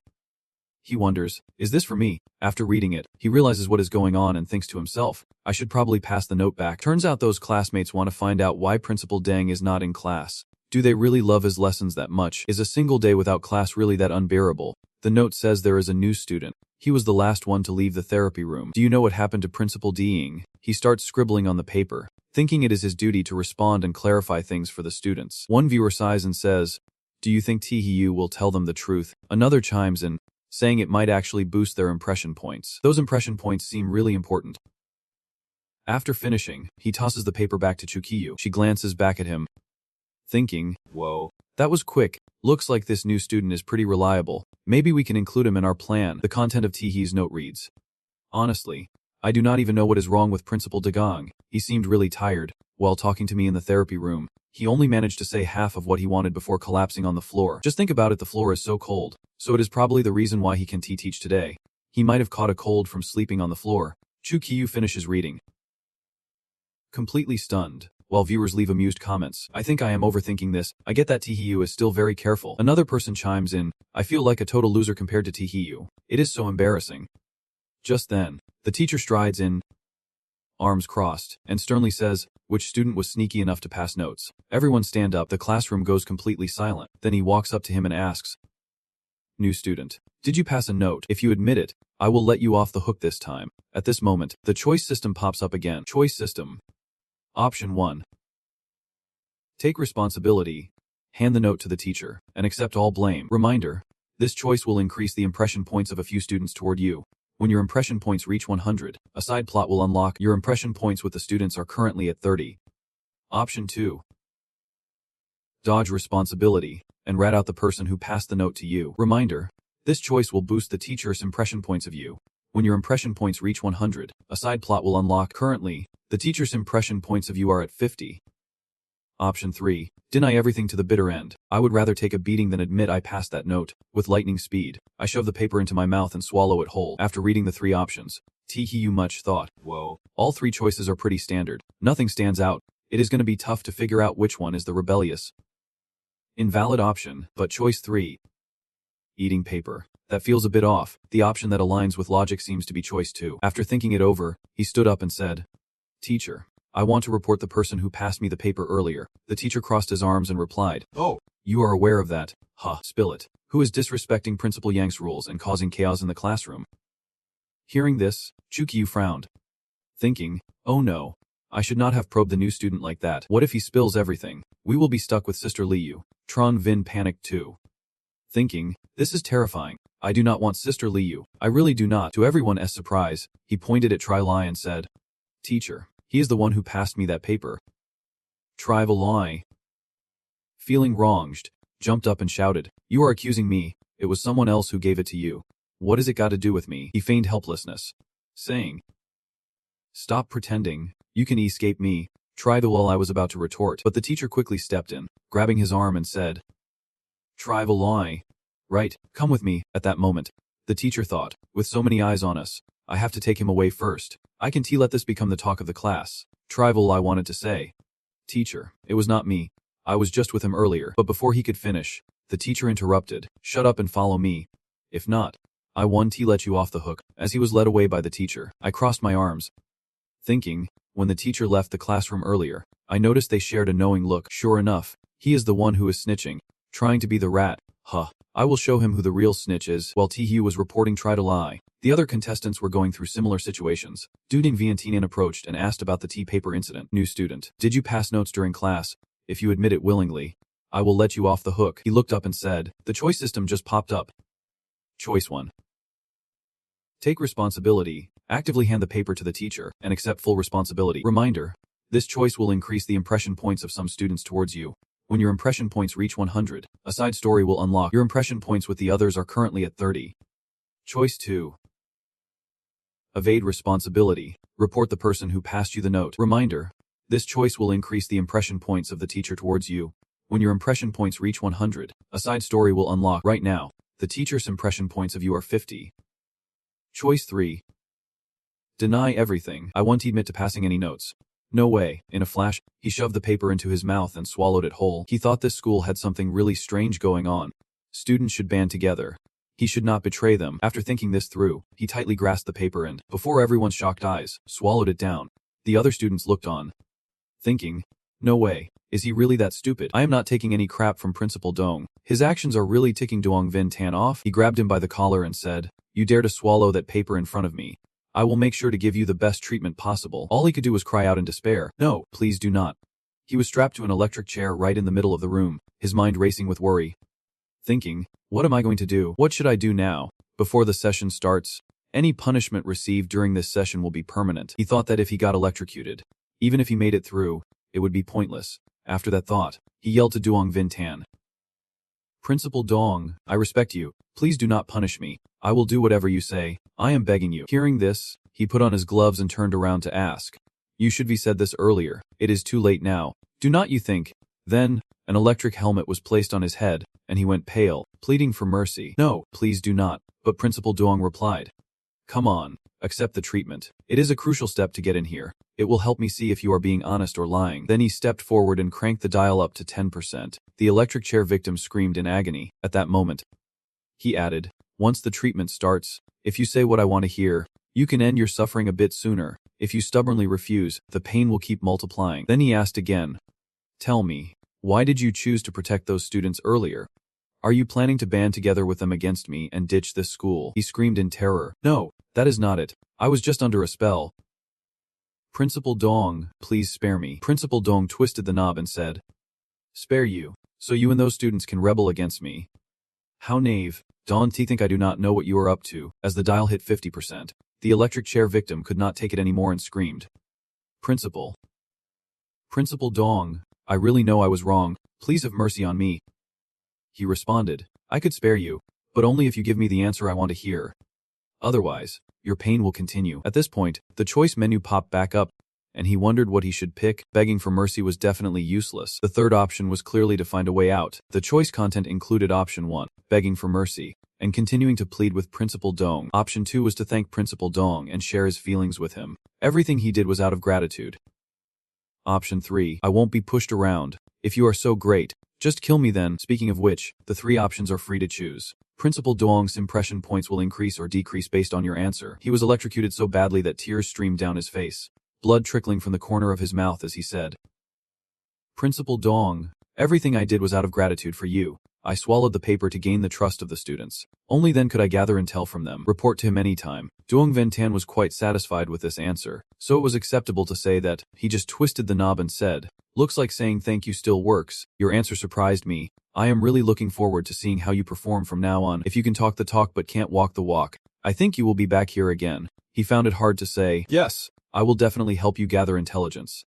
[SPEAKER 1] he wonders, is this for me? After reading it, he realizes what is going on and thinks to himself, I should probably pass the note back. Turns out those classmates want to find out why Principal Deng is not in class. Do they really love his lessons that much? Is a single day without class really that unbearable? The note says there is a new student. He was the last one to leave the therapy room. Do you know what happened to Principal Deng? He starts scribbling on the paper, thinking it is his duty to respond and clarify things for the students. One viewer sighs and says, do you think Tihiyu will tell them the truth? Another chimes in, saying it might actually boost their impression points. Those impression points seem really important. After finishing, he tosses the paper back to Chukiyu. She glances back at him, thinking, whoa, that was quick. Looks like this new student is pretty reliable. Maybe we can include him in our plan. The content of Tihiyu's note reads, honestly, I do not even know what is wrong with Principal Dagong. He seemed really tired. While talking to me in the therapy room, he only managed to say half of what he wanted before collapsing on the floor. Just think about it, the floor is so cold. So it is probably the reason why he can teach today. He might have caught a cold from sleeping on the floor. Chu Kiyu finishes reading. Completely stunned, while viewers leave amused comments. I think I am overthinking this. I get that Tihiyu is still very careful. Another person chimes in. I feel like a total loser compared to Tihiyu. It is so embarrassing. Just then, the teacher strides in, arms crossed, and sternly says, which student was sneaky enough to pass notes? Everyone stand up. The classroom goes completely silent. Then he walks up to him and asks, new student, did you pass a note? If you admit it, I will let you off the hook this time. At this moment, the choice system pops up again. Choice system. Option 1. Take responsibility. Hand the note to the teacher, and accept all blame. Reminder, this choice will increase the impression points of a few students toward you. When your impression points reach 100, a side plot will unlock. Your impression points with the students are currently at 30. Option 2. Dodge responsibility, and rat out the person who passed the note to you. Reminder, this choice will boost the teacher's impression points of you. When your impression points reach 100, a side plot will unlock. Currently, the teacher's impression points of you are at 50. Option 3. Deny everything to the bitter end. I would rather take a beating than admit I passed that note. With lightning speed, I shove the paper into my mouth and swallow it whole. After reading the 3 options, Tihiyu much thought. Whoa. All 3 choices are pretty standard. Nothing stands out. It is going to be tough to figure out which one is the rebellious, invalid option, but choice 3. Eating paper. That feels a bit off. The option that aligns with logic seems to be choice 2. After thinking it over, he stood up and said, Teacher, I want to report the person who passed me the paper earlier. The teacher crossed his arms and replied, oh, you are aware of that? Huh, spill it. Who is disrespecting Principal Yang's rules and causing chaos in the classroom? Hearing this, Chukyu frowned, thinking, oh no, I should not have probed the new student like that. What if he spills everything? We will be stuck with Sister Liu. Tron Vin panicked too, thinking, this is terrifying. I do not want Sister Liu. I really do not. To everyone's surprise, he pointed at Tri Lai and said, Teacher, he is the one who passed me that paper. Tri Lai, feeling wronged, jumped up and shouted, you are accusing me. It was someone else who gave it to you. What has it got to do with me? He feigned helplessness, saying, stop pretending. You can escape me. Tri Lai was about to retort, but the teacher quickly stepped in, grabbing his arm and said, Tri Lai, right, come with me. At that moment, the teacher thought, with so many eyes on us, I have to take him away first. I can let this become the talk of the class. Tri Lai wanted to say, Teacher, it was not me. I was just with him earlier. But before he could finish, the teacher interrupted, shut up and follow me. If not, I won't let you off the hook. As he was led away by the teacher, I crossed my arms, thinking, when the teacher left the classroom earlier, I noticed they shared a knowing look. Sure enough, he is the one who is snitching, trying to be the rat. Huh. I will show him who the real snitch is. While Tihiyu was reporting Tri Lai, the other contestants were going through similar situations. Duding Vientianen approached and asked about the tea paper incident. New student, did you pass notes during class? If you admit it willingly, I will let you off the hook. He looked up and said, the choice system just popped up. Choice 1. Take responsibility. Actively hand the paper to the teacher and accept full responsibility. Reminder, this choice will increase the impression points of some students towards you. When your impression points reach 100, a side story will unlock. Your impression points with the others are currently at 30. Choice 2. Evade responsibility. Report the person who passed you the note. Reminder, this choice will increase the impression points of the teacher towards you. When your impression points reach 100, a side story will unlock. Right now, the teacher's impression points of you are 50. Choice 3. Deny everything. I won't admit to passing any notes. No way. In a flash, he shoved the paper into his mouth and swallowed it whole. He thought this school had something really strange going on. Students should band together. He should not betray them. After thinking this through, he tightly grasped the paper and, before everyone's shocked eyes, swallowed it down. The other students looked on, thinking, no way. Is he really that stupid? I am not taking any crap from Principal Dong. His actions are really ticking Duong Vin Tan off. He grabbed him by the collar and said, you dare to swallow that paper in front of me. I will make sure to give you the best treatment possible. All he could do was cry out in despair. No, please do not. He was strapped to an electric chair right in the middle of the room, his mind racing with worry. Thinking, what am I going to do? What should I do now? Before the session starts, any punishment received during this session will be permanent. He thought that if he got electrocuted, even if he made it through, it would be pointless. After that thought, he yelled to Duong Vin Tan. Principal Dong, I respect you. Please do not punish me. I will do whatever you say. I am begging you. Hearing this, He put on his gloves and turned around to ask. You should have said this earlier. It is too late now. Do not you think? Then, an electric helmet was placed on his head, and he went pale, pleading for mercy. No, please do not. But Principal Doong replied. Come on, accept the treatment. It is a crucial step to get in here. It will help me see if you are being honest or lying. Then he stepped forward and cranked the dial up to 10%. The electric chair victim screamed in agony. At that moment, he added, once the treatment starts, if you say what I want to hear, you can end your suffering a bit sooner. If you stubbornly refuse, the pain will keep multiplying. Then he asked again, tell me, why did you choose to protect those students earlier? Are you planning to band together with them against me and ditch this school? He screamed in terror. No, that is not it. I was just under a spell. Principal Dong, please spare me. Principal Dong twisted the knob and said, spare you, so you and those students can rebel against me. How naive. Don't you think I do not know what you are up to? As the dial hit 50%, the electric chair victim could not take it anymore and screamed. Principal Dong, I really know I was wrong. Please have mercy on me. He responded, I could spare you, but only if you give me the answer I want to hear. Otherwise, your pain will continue. At this point, the choice menu popped back up, and he wondered what he should pick. Begging for mercy was definitely useless. The third option was clearly to find a way out. The choice content included option 1, begging for mercy, and continuing to plead with Principal Dong. Option 2 was to thank Principal Dong and share his feelings with him. Everything he did was out of gratitude. Option 3, I won't be pushed around. If you are so great, just kill me then. Speaking of which, the 3 options are free to choose. Principal Dong's impression points will increase or decrease based on your answer. He was electrocuted so badly that tears streamed down his face, blood trickling from the corner of his mouth as he said, Principal Dong, everything I did was out of gratitude for you. I swallowed the paper to gain the trust of the students. Only then could I gather intel from them. Report to him anytime. Duong Ventan was quite satisfied with this answer, so it was acceptable to say that. He just twisted the knob and said, looks like saying thank you still works. Your answer surprised me. I am really looking forward to seeing how you perform from now on. If you can talk the talk but can't walk the walk, I think you will be back here again. He found it hard to say, yes, I will definitely help you gather intelligence.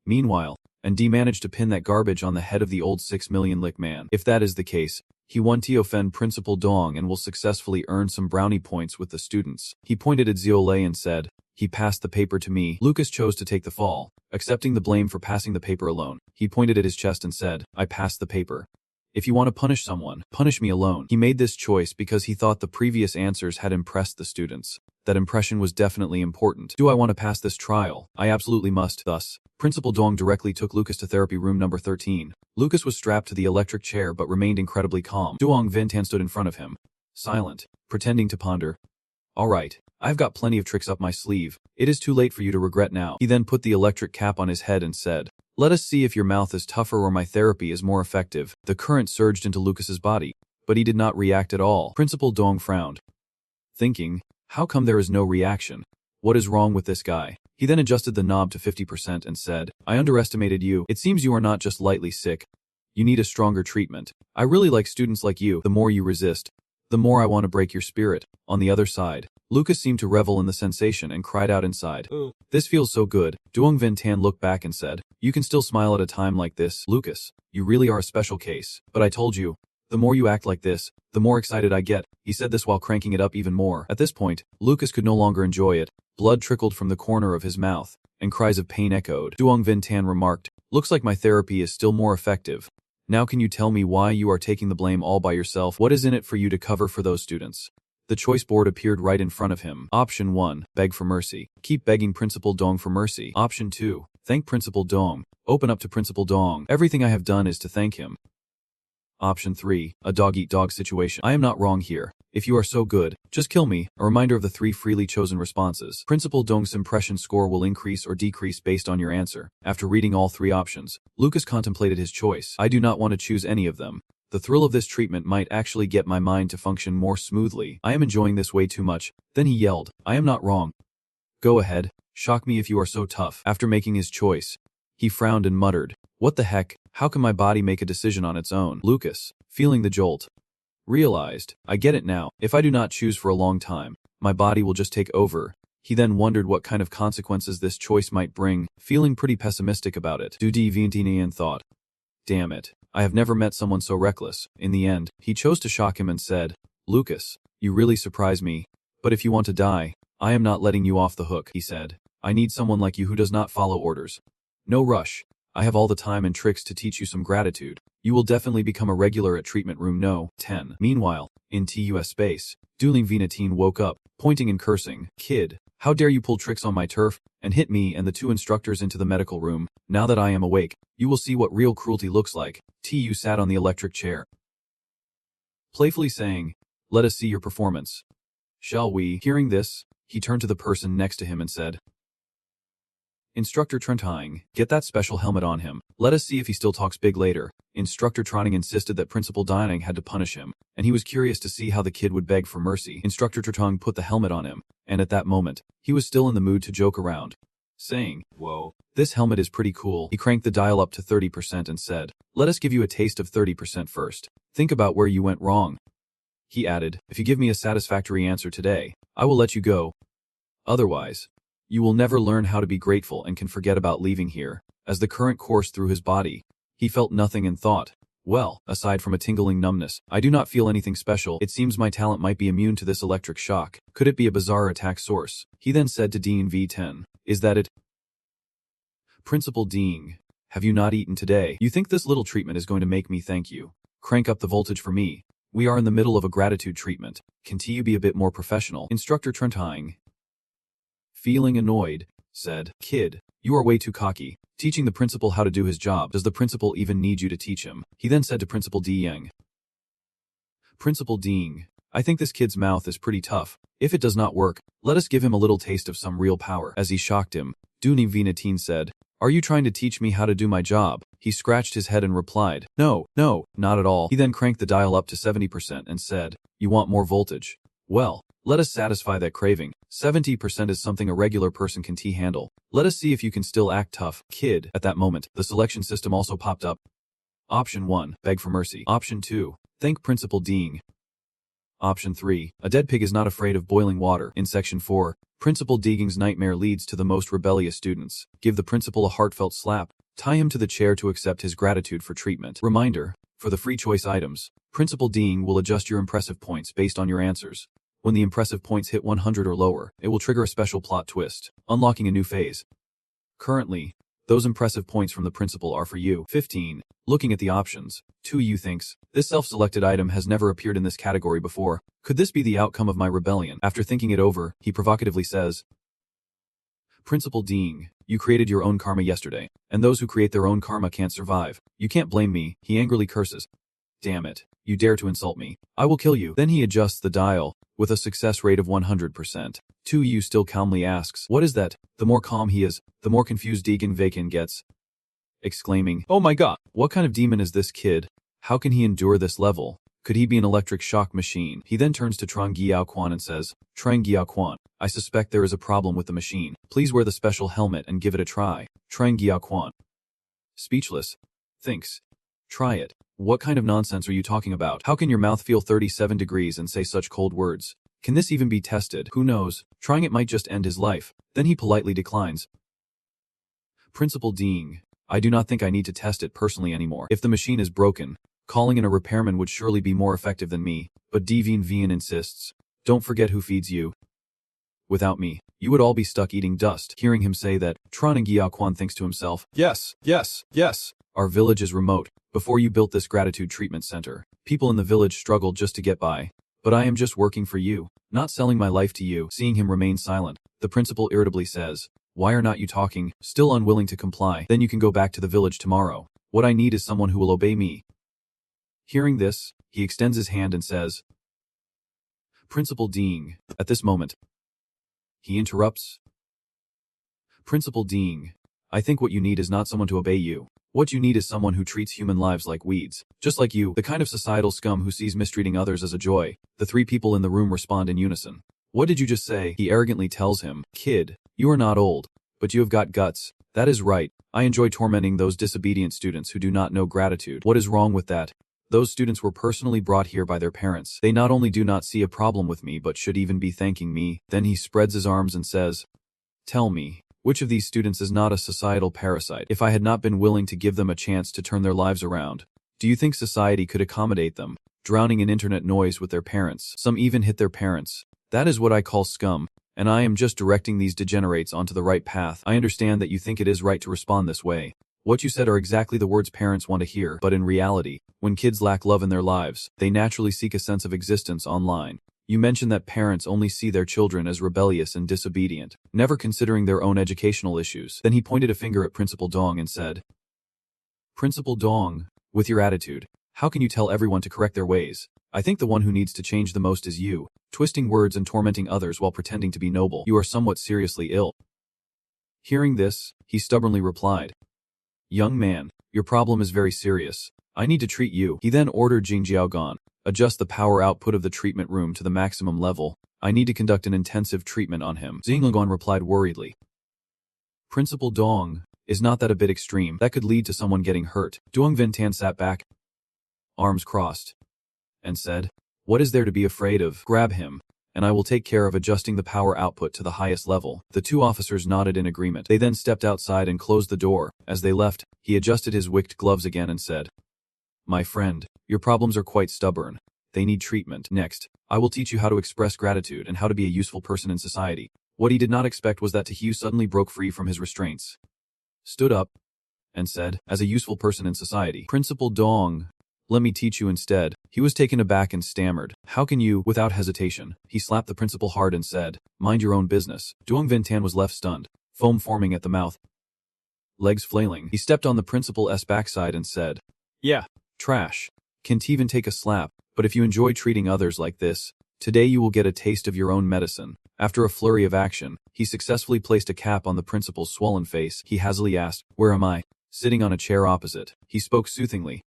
[SPEAKER 1] Meanwhile, D managed to pin that garbage on the head of the old 6 million lick man. If that is the case, he won to offend Principal Dong and will successfully earn some brownie points with the students. He pointed at Xiaolei and said, he passed the paper to me. Lucas chose to take the fall, accepting the blame for passing the paper alone. He pointed at his chest and said, I passed the paper. If you want to punish someone, punish me alone. He made this choice because he thought the previous answers had impressed the students. That impression was definitely important. Do I want to pass this trial? I absolutely must. Thus, Principal Dong directly took Lucas to therapy room number 13. Lucas was strapped to the electric chair but remained incredibly calm. Duong Ventan stood in front of him, silent, pretending to ponder. All right, I've got plenty of tricks up my sleeve. It is too late for you to regret now. He then put the electric cap on his head and said, let us see if your mouth is tougher or my therapy is more effective. The current surged into Lucas's body, but he did not react at all. Principal Dong frowned, thinking, how come there is no reaction? What is wrong with this guy? He then adjusted the knob to 50% and said, I underestimated you. It seems you are not just lightly sick. You need a stronger treatment. I really like students like you. The more you resist, the more I want to break your spirit. On the other side, Lucas seemed to revel in the sensation and cried out inside. This feels so good. Duong Ventan looked back and said, you can still smile at a time like this. Lucas, you really are a special case. But I told you, the more you act like this, the more excited I get. He said this while cranking it up even more. At this point, Lucas could no longer enjoy it. Blood trickled from the corner of his mouth, and cries of pain echoed. Duong Ventan remarked, looks like my therapy is still more effective. Now can you tell me why you are taking the blame all by yourself? What is in it for you to cover for those students? The choice board appeared right in front of him. Option 1, beg for mercy. Keep begging Principal Dong for mercy. Option 2, thank Principal Dong. Open up to Principal Dong. Everything I have done is to thank him. Option 3, a dog-eat-dog situation. I am not wrong here. If you are so good, just kill me. A reminder of the 3 freely chosen responses. Principal Dong's impression score will increase or decrease based on your answer. After reading all 3 options, Lucas contemplated his choice. I do not want to choose any of them. The thrill of this treatment might actually get my mind to function more smoothly. I am enjoying this way too much. Then he yelled, I am not wrong. Go ahead, shock me if you are so tough. After making his choice, he frowned and muttered, what the heck, how can my body make a decision on its own? Lucas, feeling the jolt, realized, I get it now. If I do not choose for a long time, my body will just take over. He then wondered what kind of consequences this choice might bring, feeling pretty pessimistic about it. Dudi Vientian thought, damn it, I have never met someone so reckless. In the end, he chose to shock him and said, Lucas, you really surprise me. But if you want to die, I am not letting you off the hook, he said. I need someone like you who does not follow orders. No rush. I have all the time and tricks to teach you some gratitude. You will definitely become a regular at treatment room no. 10. Meanwhile, in TUS space, dueling Venatine woke up, pointing and cursing. Kid, how dare you pull tricks on my turf, and hit me and the two instructors into the medical room. Now that I am awake, you will see what real cruelty looks like. TU sat on the electric chair, playfully saying, let us see your performance. Shall we? Hearing this, he turned to the person next to him and said, Instructor Trentine, get that special helmet on him. Let us see if he still talks big later. Instructor Trotting insisted that Principal Dining had to punish him, and he was curious to see how the kid would beg for mercy. Instructor Trotting put the helmet on him, and at that moment, he was still in the mood to joke around, saying, whoa, this helmet is pretty cool. He cranked the dial up to 30% and said, let us give you a taste of 30% first. Think about where you went wrong. He added, if you give me a satisfactory answer today, I will let you go. Otherwise, you will never learn how to be grateful and can forget about leaving here. As the current coursed through his body, he felt nothing and thought, well, aside from a tingling numbness, I do not feel anything special. It seems my talent might be immune to this electric shock. Could it be a bizarre attack source? He then said to Dean V10, is that it? Principal Dean, have you not eaten today? You think this little treatment is going to make me thank you? Crank up the voltage for me. We are in the middle of a gratitude treatment. Can you be a bit more professional? Instructor Trentine, feeling annoyed, said, kid, you are way too cocky, teaching the principal how to do his job. Does the principal even need you to teach him? He then said to Principal Yang, Principal Dean, I think this kid's mouth is pretty tough. If it does not work, let us give him a little taste of some real power. As he shocked him, Dooney Venatine said, are you trying to teach me how to do my job? He scratched his head and replied, no, not at all. He then cranked the dial up to 70% and said, you want more voltage? Well, let us satisfy that craving. 70% is something a regular person can handle. Let us see if you can still act tough, kid. At that moment, the selection system also popped up. Option 1, beg for mercy. Option 2, thank Principal Dean. Option 3, a dead pig is not afraid of boiling water. In Section 4, Principal Deeging's nightmare leads to the most rebellious students. Give the principal a heartfelt slap. Tie him to the chair to accept his gratitude for treatment. Reminder, for the free choice items, Principal Dean will adjust your impressive points based on your answers. When the impressive points hit 100 or lower, it will trigger a special plot twist, unlocking a new phase. Currently, those impressive points from the principal are for you. 15. Looking at the options, 2U thinks, this self-selected item has never appeared in this category before. Could this be the outcome of my rebellion? After thinking it over, he provocatively says, Principal Dean, you created your own karma yesterday, and those who create their own karma can't survive. You can't blame me. He angrily curses. Damn it, you dare to insult me. I will kill you. Then he adjusts the dial, with a success rate of 100%. 2U still calmly asks, what is that? The more calm he is, the more confused Deacon Vacan gets, exclaiming, oh my god, what kind of demon is this kid? How can he endure this level? Could he be an electric shock machine? He then turns to Trang Giao Quan and says, Trang Giao Quan, I suspect there is a problem with the machine. Please wear the special helmet and give it a try. Trang Giao Quan, speechless, thinks, try it. What kind of nonsense are you talking about? How can your mouth feel 37 degrees and say such cold words? Can this even be tested? Who knows? Trying it might just end his life. Then he politely declines. Principal Dean, I do not think I need to test it personally anymore. If the machine is broken, calling in a repairman would surely be more effective than me. But Devine Vian insists, don't forget who feeds you. Without me, you would all be stuck eating dust. Hearing him say that, Tron and Giao Quan thinks to himself, yes. Our village is remote. Before you built this gratitude treatment center, people in the village struggled just to get by. But I am just working for you, not selling my life to you. Seeing him remain silent, the principal irritably says, why are not you talking? Still unwilling to comply. Then you can go back to the village tomorrow. What I need is someone who will obey me. Hearing this, he extends his hand and says, Principal Dean. At this moment, he interrupts. Principal Dean, I think what you need is not someone to obey you. What you need is someone who treats human lives like weeds. Just like you, the kind of societal scum who sees mistreating others as a joy. The three people in the room respond in unison. What did you just say? He arrogantly tells him, kid, you are not old, but you have got guts. That is right. I enjoy tormenting those disobedient students who do not know gratitude. What is wrong with that? Those students were personally brought here by their parents. They not only do not see a problem with me but should even be thanking me. Then he spreads his arms and says, tell me, which of these students is not a societal parasite? If I had not been willing to give them a chance to turn their lives around, do you think society could accommodate them, drowning in internet noise with their parents? Some even hit their parents. That is what I call scum, And I am just directing these degenerates onto the right path. I understand that you think it is right to respond this way. What you said are exactly the words parents want to hear, but in reality, when kids lack love in their lives, they naturally seek a sense of existence online. You mentioned that parents only see their children as rebellious and disobedient, never considering their own educational issues. Then he pointed a finger at Principal Dong and said, Principal Dong, with your attitude, how can you tell everyone to correct their ways? I think the one who needs to change the most is you, twisting words and tormenting others while pretending to be noble. You are somewhat seriously ill. Hearing this, he stubbornly replied, Young man, your problem is very serious. I need to treat you. He then ordered Jing Jiaogan, adjust the power output of the treatment room to the maximum level. I need to conduct an intensive treatment on him. Xingluan replied worriedly. Principal Dong, is not that a bit extreme? That could lead to someone getting hurt. Duong Vintan sat back, arms crossed, and said, What is there to be afraid of? Grab him, and I will take care of adjusting the power output to the highest level. The two officers nodded in agreement. They then stepped outside and closed the door. As they left, he adjusted his wicked gloves again and said, My friend, your problems are quite stubborn. They need treatment. Next, I will teach you how to express gratitude and how to be a useful person in society. What he did not expect was that Tahiyu suddenly broke free from his restraints, stood up, and said, As a useful person in society, Principal Dong, let me teach you instead. He was taken aback and stammered, How can you? Without hesitation, he slapped the principal hard and said, Mind your own business. Duong Vintan was left stunned, foam forming at the mouth, legs flailing. He stepped on the principal's backside and said, Yeah, trash. Can't even take a slap, but if you enjoy treating others like this, today you will get a taste of your own medicine. After a flurry of action, he successfully placed a cap on the principal's swollen face. He hazily asked, Where am I? Sitting on a chair opposite. He spoke soothingly.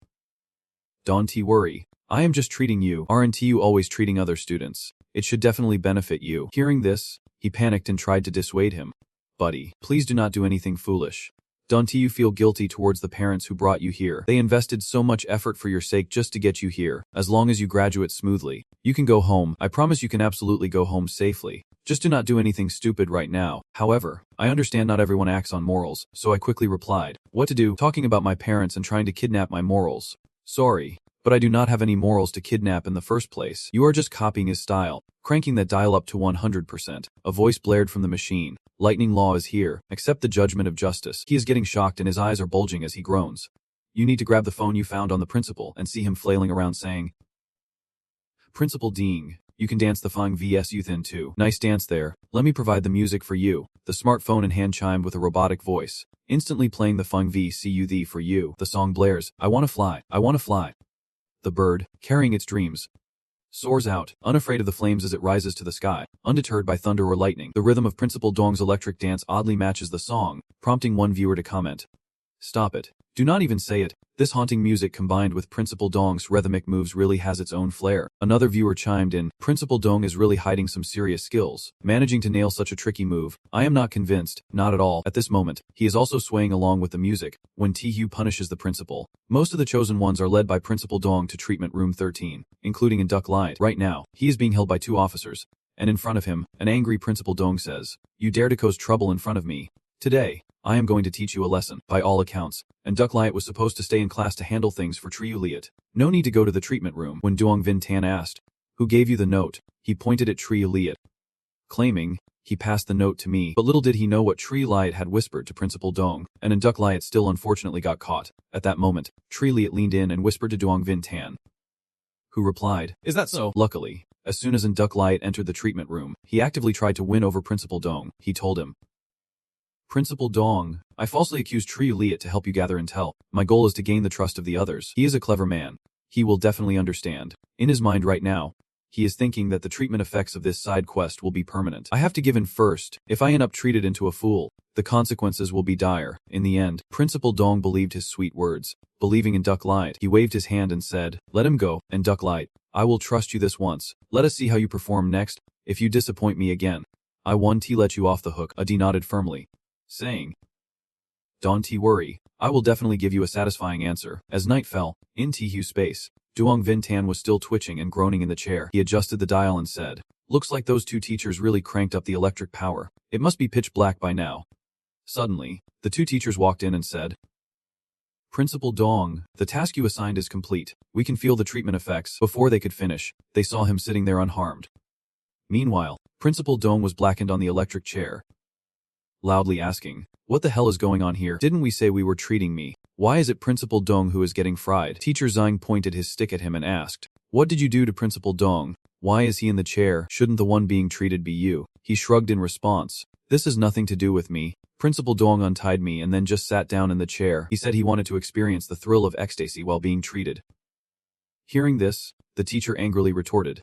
[SPEAKER 1] Don't worry. I am just treating you. Aren't you always treating other students? It should definitely benefit you. Hearing this, he panicked and tried to dissuade him. Buddy, please do not do anything foolish. Don't you feel guilty towards the parents who brought you here? They invested so much effort for your sake just to get you here. As long as you graduate smoothly, you can go home. I promise you can absolutely go home safely. Just do not do anything stupid right now. However, I understand not everyone acts on morals, so I quickly replied, What to do? Talking about my parents and trying to kidnap my morals. Sorry, but I do not have any morals to kidnap in the first place. You are just copying his style, cranking that dial up to 100%. A voice blared from the machine. Lightning Law is here. Accept the judgment of justice. He is getting shocked and his eyes are bulging as he groans. You need to grab the phone you found on the principal and see him flailing around saying, Principal Ding, you can dance the Fang vs Youth in too. Nice dance there. Let me provide the music for you. The smartphone in hand chimed with a robotic voice, instantly playing the Fang vs Youth for you. The song blares, I wanna fly, I wanna fly. The bird, carrying its dreams, soars out, unafraid of the flames as it rises to the sky, undeterred by thunder or lightning. The rhythm of Principal Dong's electric dance oddly matches the song, prompting one viewer to comment, Stop it. Do not even say it. This haunting music combined with Principal Dong's rhythmic moves really has its own flair. Another viewer chimed in, Principal Dong is really hiding some serious skills, managing to nail such a tricky move. I am not convinced, not at all. At this moment, he is also swaying along with the music, when Tahiyu punishes the principal. Most of the chosen ones are led by Principal Dong to treatment room 13, including in Duck Light. Right now, he is being held by two officers, and in front of him, an angry Principal Dong says, You dare to cause trouble in front of me. Today, I am going to teach you a lesson. By all accounts, and Duck Light was supposed to stay in class to handle things for Triu Liat. No need to go to the treatment room. When Duong Vintan asked, Who gave you the note? He pointed at Triu Liat, claiming, He passed the note to me. But little did he know what Triu Liat had whispered to Principal Dong, and in Duck Liat still unfortunately got caught. At that moment, Triu Liat leaned in and whispered to Duong Vintan, who replied, Is that so? Luckily, as soon as Duck Liat entered the treatment room, he actively tried to win over Principal Dong. He told him, Principal Dong, I falsely accused Triu Liat to help you gather intel. My goal is to gain the trust of the others. He is a clever man. He will definitely understand. In his mind right now, he is thinking that the treatment effects of this side quest will be permanent. I have to give in first. If I end up treated into a fool, the consequences will be dire. In the end, Principal Dong believed his sweet words. Believing in Duck Light, he waved his hand and said, Let him go. And Duck Light, I will trust you this once. Let us see how you perform next. If you disappoint me again, I won't let you off the hook. Adi nodded firmly, saying, Don't worry, I will definitely give you a satisfying answer. As night fell, in Tihuy's space, Duong Vintan was still twitching and groaning in the chair. He adjusted the dial and said, Looks like those two teachers really cranked up the electric power. It must be pitch black by now. Suddenly, the two teachers walked in and said, Principal Dong, the task you assigned is complete. We can feel the treatment effects. Before they could finish, they saw him sitting there unharmed. Meanwhile, Principal Dong was blackened on the electric chair, loudly asking, "What the hell is going on here? Didn't we say we were treating me? Why is it Principal Dong who is getting fried?" Teacher Zhang pointed his stick at him and asked, "What did you do to Principal Dong? Why is he in the chair? Shouldn't the one being treated be you?" He shrugged in response. "This has nothing to do with me. Principal Dong untied me and then just sat down in the chair. He said he wanted to experience the thrill of ecstasy while being treated." Hearing this, the teacher angrily retorted,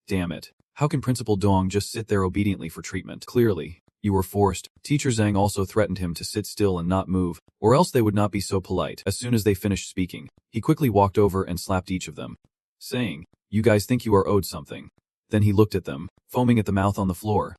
[SPEAKER 1] "Damn it. How can Principal Dong just sit there obediently for treatment? Clearly, you were forced." Teacher Zhang also threatened him to sit still and not move, or else they would not be so polite. As soon as they finished speaking, he quickly walked over and slapped each of them, saying, "You guys think you are owed something." Then he looked at them, foaming at the mouth on the floor,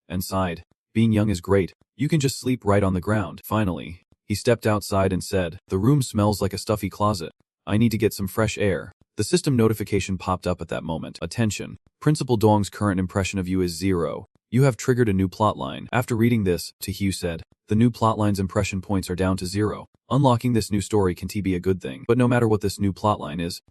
[SPEAKER 1] and sighed. "Being young is great. You can just sleep right on the ground." Finally, he stepped outside and said, "The room smells like a stuffy closet. I need to get some fresh air." The system notification popped up at that moment. "Attention. Principal Dong's current impression of you is 0. You have triggered a new plotline." After reading this, Taehyung said, "The new plotline's impression points are down to 0. Unlocking this new story can be a good thing. But no matter what this new plotline is,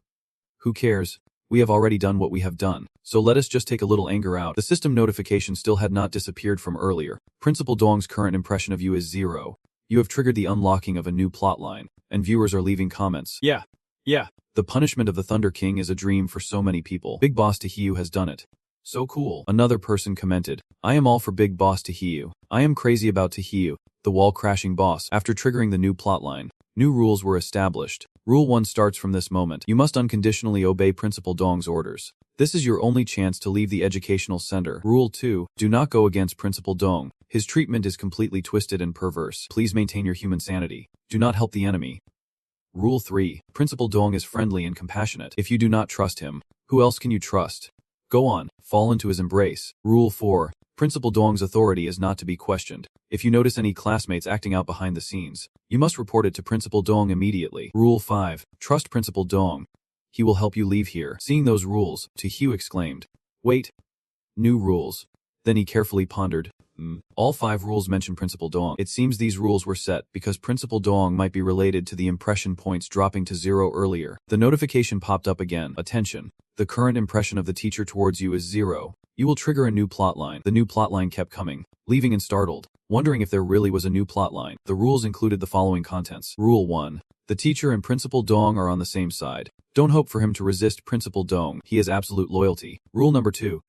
[SPEAKER 1] who cares? We have already done what we have done. So let us just take a little anger out." The system notification still had not disappeared from earlier. "Principal Dong's current impression of you is 0. You have triggered the unlocking of a new plotline." And viewers are leaving comments. Yeah. The punishment of the Thunder King is a dream for so many people. Big Boss Taehyung has done it. So cool. Another person commented, "I am all for Big Boss Taehyung. I am crazy about Taehyung, the wall-crashing boss." After triggering the new plotline, new rules were established. Rule 1 starts from this moment. You must unconditionally obey Principal Dong's orders. This is your only chance to leave the educational center. Rule 2, do not go against Principal Dong. His treatment is completely twisted and perverse. Please maintain your human sanity. Do not help the enemy. Rule 3, Principal Dong is friendly and compassionate. If you do not trust him, who else can you trust? Go on, fall into his embrace. Rule 4, Principal Dong's authority is not to be questioned. If you notice any classmates acting out behind the scenes, you must report it to Principal Dong immediately. Rule 5, trust Principal Dong. He will help you leave here. Seeing those rules, Taehyung exclaimed, "Wait, new rules." Then he carefully pondered. All 5 rules mention Principal Dong. It seems these rules were set because Principal Dong might be related to the impression points dropping to 0 earlier. The notification popped up again. "Attention. The current impression of the teacher towards you is 0. You will trigger a new plotline." The new plotline kept coming, leaving and startled, wondering if there really was a new plotline. The rules included the following contents. Rule 1. The teacher and Principal Dong are on the same side. Don't hope for him to resist Principal Dong. He has absolute loyalty. Rule number 2.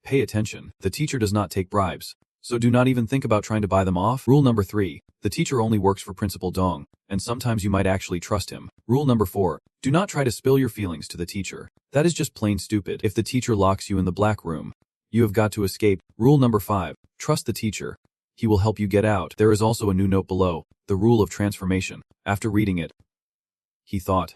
[SPEAKER 1] Pay attention. The teacher does not take bribes, so do not even think about trying to buy them off. Rule number 3. The teacher only works for Principal Dong, and sometimes you might actually trust him. Rule number 4. Do not try to spill your feelings to the teacher. That is just plain stupid. If the teacher locks you in the black room, you have got to escape. Rule number 5. Trust the teacher. He will help you get out. There is also a new note below, the rule of transformation. After reading it, he thought,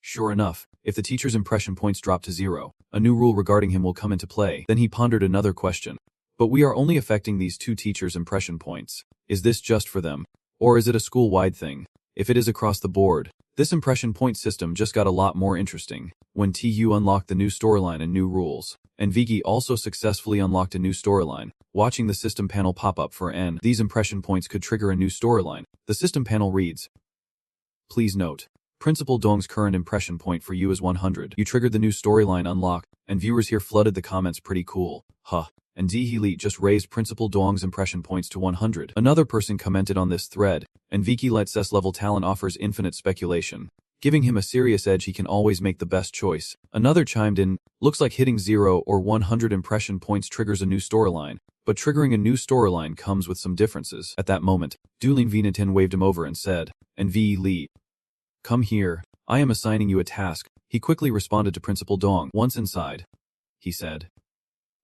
[SPEAKER 1] sure enough, if the teacher's impression points drop to 0, a new rule regarding him will come into play. Then he pondered another question. But we are only affecting these 2 teachers' impression points. Is this just for them? Or is it a school-wide thing? If it is across the board, this impression point system just got a lot more interesting. When Taehyung unlocked the new storyline and new rules, and Vigi also successfully unlocked a new storyline, watching the system panel pop up for N, these impression points could trigger a new storyline. The system panel reads, "Please note, Principal Dong's current impression point for you is 100. You triggered the new storyline unlock," and viewers here flooded the comments. "Pretty cool. Huh." And Dheelee just raised Principal Dong's impression points to 100. Another person commented on this thread, and Viki let SSS level talent offers infinite speculation, giving him a serious edge. He can always make the best choice. Another chimed in, "Looks like hitting 0 or 100 impression points triggers a new storyline, but triggering a new storyline comes with some differences." At that moment, Dulin Venatin waved him over and said, "And V. Lee, come here. I am assigning you a task." He quickly responded to Principal Dong. Once inside, he said,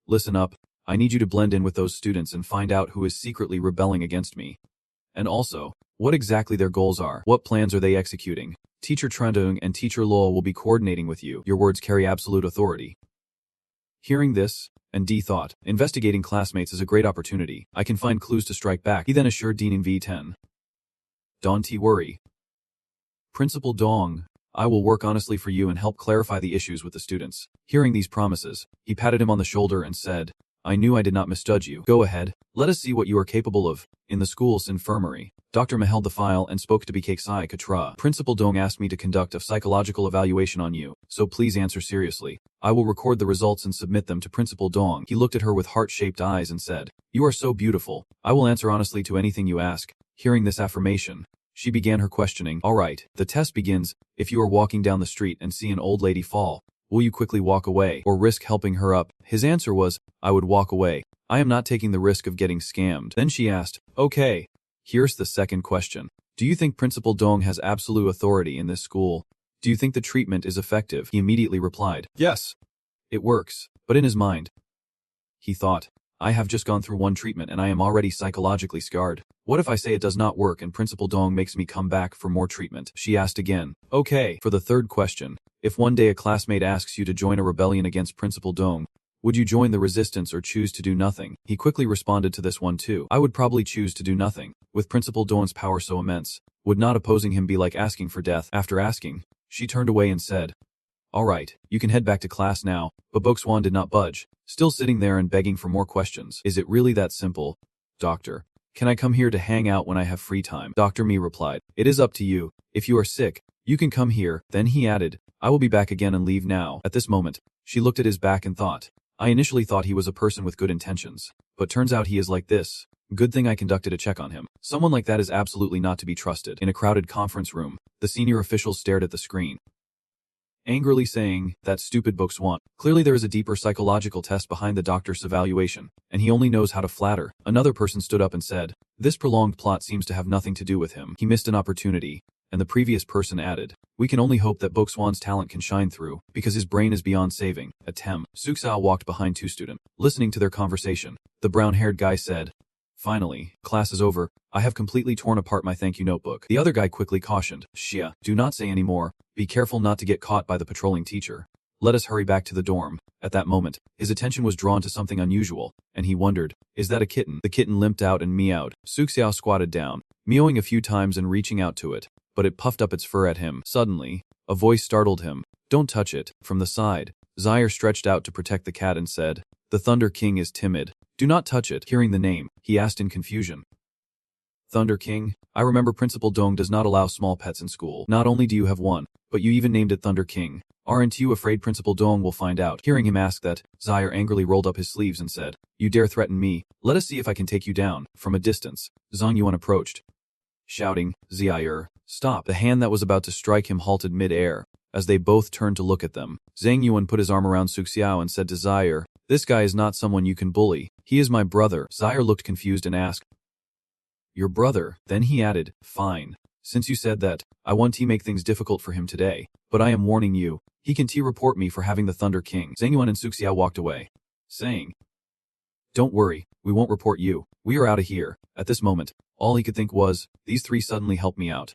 [SPEAKER 1] "Listen up. I need you to blend in with those students and find out who is secretly rebelling against me. And also, what exactly their goals are. What plans are they executing? Teacher Trandung and Teacher Lowell will be coordinating with you. Your words carry absolute authority." Hearing this, and D thought, investigating classmates is a great opportunity. I can find clues to strike back. He then assured Dean in V10. "Don't worry. Principal Dong, I will work honestly for you and help clarify the issues with the students." Hearing these promises, he patted him on the shoulder and said, "I knew I did not misjudge you. Go ahead, let us see what you are capable of." In the school's infirmary, Dr. Ma held the file and spoke to BK Sai Katra. Principal Dong asked me to conduct a psychological evaluation on you, so please answer seriously. I will record the results and submit them to Principal Dong. He looked at her with heart-shaped eyes and said, "You are so beautiful. I will answer honestly to anything you ask." Hearing this affirmation, she began her questioning. "All right, the test begins. If you are walking down the street and see an old lady fall, will you quickly walk away or risk helping her up?" His answer was, "I would walk away. I am not taking the risk of getting scammed." Then she asked, "Okay. Here's the second question. Do you think Principal Dong has absolute authority in this school? Do you think the treatment is effective?" He immediately replied, "Yes. It works." But in his mind, he thought, "I have just gone through one treatment and I am already psychologically scarred. What if I say it does not work and Principal Dong makes me come back for more treatment?" She asked again, "Okay." For the third question, if one day a classmate asks you to join a rebellion against Principal Dong, would you join the resistance or choose to do nothing? He quickly responded to this one too. "I would probably choose to do nothing. With Principal Dong's power so immense, would not opposing him be like asking for death?" After asking, she turned away and said, "All right, you can head back to class now." But Boxwan did not budge, still sitting there and begging for more questions. "Is it really that simple? Doctor, can I come here to hang out when I have free time?" Dr. Mi replied, "It is up to you. If you are sick, you can come here." Then he added, "I will be back again and leave now." At this moment, she looked at his back and thought, "I initially thought he was a person with good intentions, but turns out he is like this. Good thing I conducted a check on him. Someone like that is absolutely not to be trusted." In a crowded conference room, the senior officials stared at the screen, angrily saying, "That stupid Boxwan. Clearly there is a deeper psychological test behind the doctor's evaluation, and he only knows how to flatter." Another person stood up and said, "This prolonged plot seems to have nothing to do with him. He missed an opportunity." And the previous person added, "We can only hope that Boxwan's talent can shine through, because his brain is beyond saving." At Tem, Suxao walked behind two students, listening to their conversation. The brown-haired guy said, "Finally, class is over. I have completely torn apart my thank you notebook." The other guy quickly cautioned, "Shia, do not say any more. Be careful not to get caught by the patrolling teacher. Let us hurry back to the dorm." At that moment, his attention was drawn to something unusual, and he wondered, "Is that a kitten?" The kitten limped out and meowed. Suxiao squatted down, meowing a few times and reaching out to it, but it puffed up its fur at him. Suddenly, a voice startled him. "Don't touch it." From the side, Zaire stretched out to protect the cat and said, "The Thunder King is timid. Do not touch it." Hearing the name, he asked in confusion, "Thunder King? I remember Principal Dong does not allow small pets in school. Not only do you have one, but you even named it Thunder King. Aren't you afraid Principal Dong will find out?" Hearing him ask that, Zaire angrily rolled up his sleeves and said, "You dare threaten me? Let us see if I can take you down." From a distance, Zhang Yuan approached, shouting, "Zaire, stop." The hand that was about to strike him halted mid-air. As they both turned to look at them, Zhang Yuan put his arm around Suxiao and said to Zaire, "This guy is not someone you can bully. He is my brother." Zaire looked confused and asked, "Your brother?" Then he added, "Fine. Since you said that, I want to make things difficult for him today. But I am warning you, he can report me for having the Thunder King." Zhang Yuan and Suxiao walked away, saying, "Don't worry, we won't report you. We are out of here." At this moment, all he could think was, these three suddenly helped me out.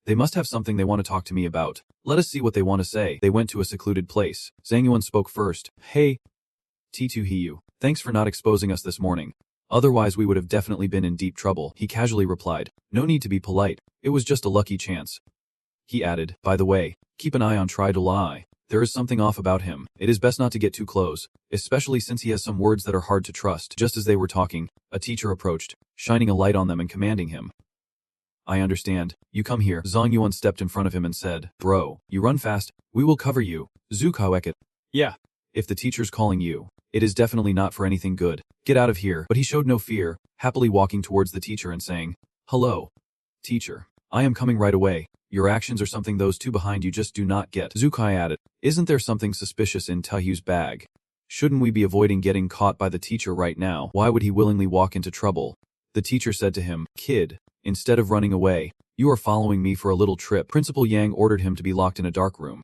[SPEAKER 1] They must have something they want to talk to me about. Let us see what they want to say. They went to a secluded place. Zhang Yuan spoke first. "Hey, T2 Hiyu, thanks for not exposing us this morning. Otherwise we would have definitely been in deep trouble." He casually replied, "No need to be polite. It was just a lucky chance." He added, "By the way, keep an eye on Tri-Dolai. There is something off about him. It is best not to get too close, especially since he has some words that are hard to trust." Just as they were talking, a teacher approached, shining a light on them and commanding him, "I understand. You come here." Zhang Yuan stepped in front of him and said, "Bro, you run fast. We will cover you." Zukao Eket. "Yeah. If the teacher's calling you, it is definitely not for anything good. Get out of here." But he showed no fear, happily walking towards the teacher and saying, "Hello, teacher. I am coming right away. Your actions are something those two behind you just do not get." Zukai added, "Isn't there something suspicious in Tahyu's bag? Shouldn't we be avoiding getting caught by the teacher right now? Why would he willingly walk into trouble?" The teacher said to him, "Kid, instead of running away, you are following me for a little trip." Principal Yang ordered him to be locked in a dark room.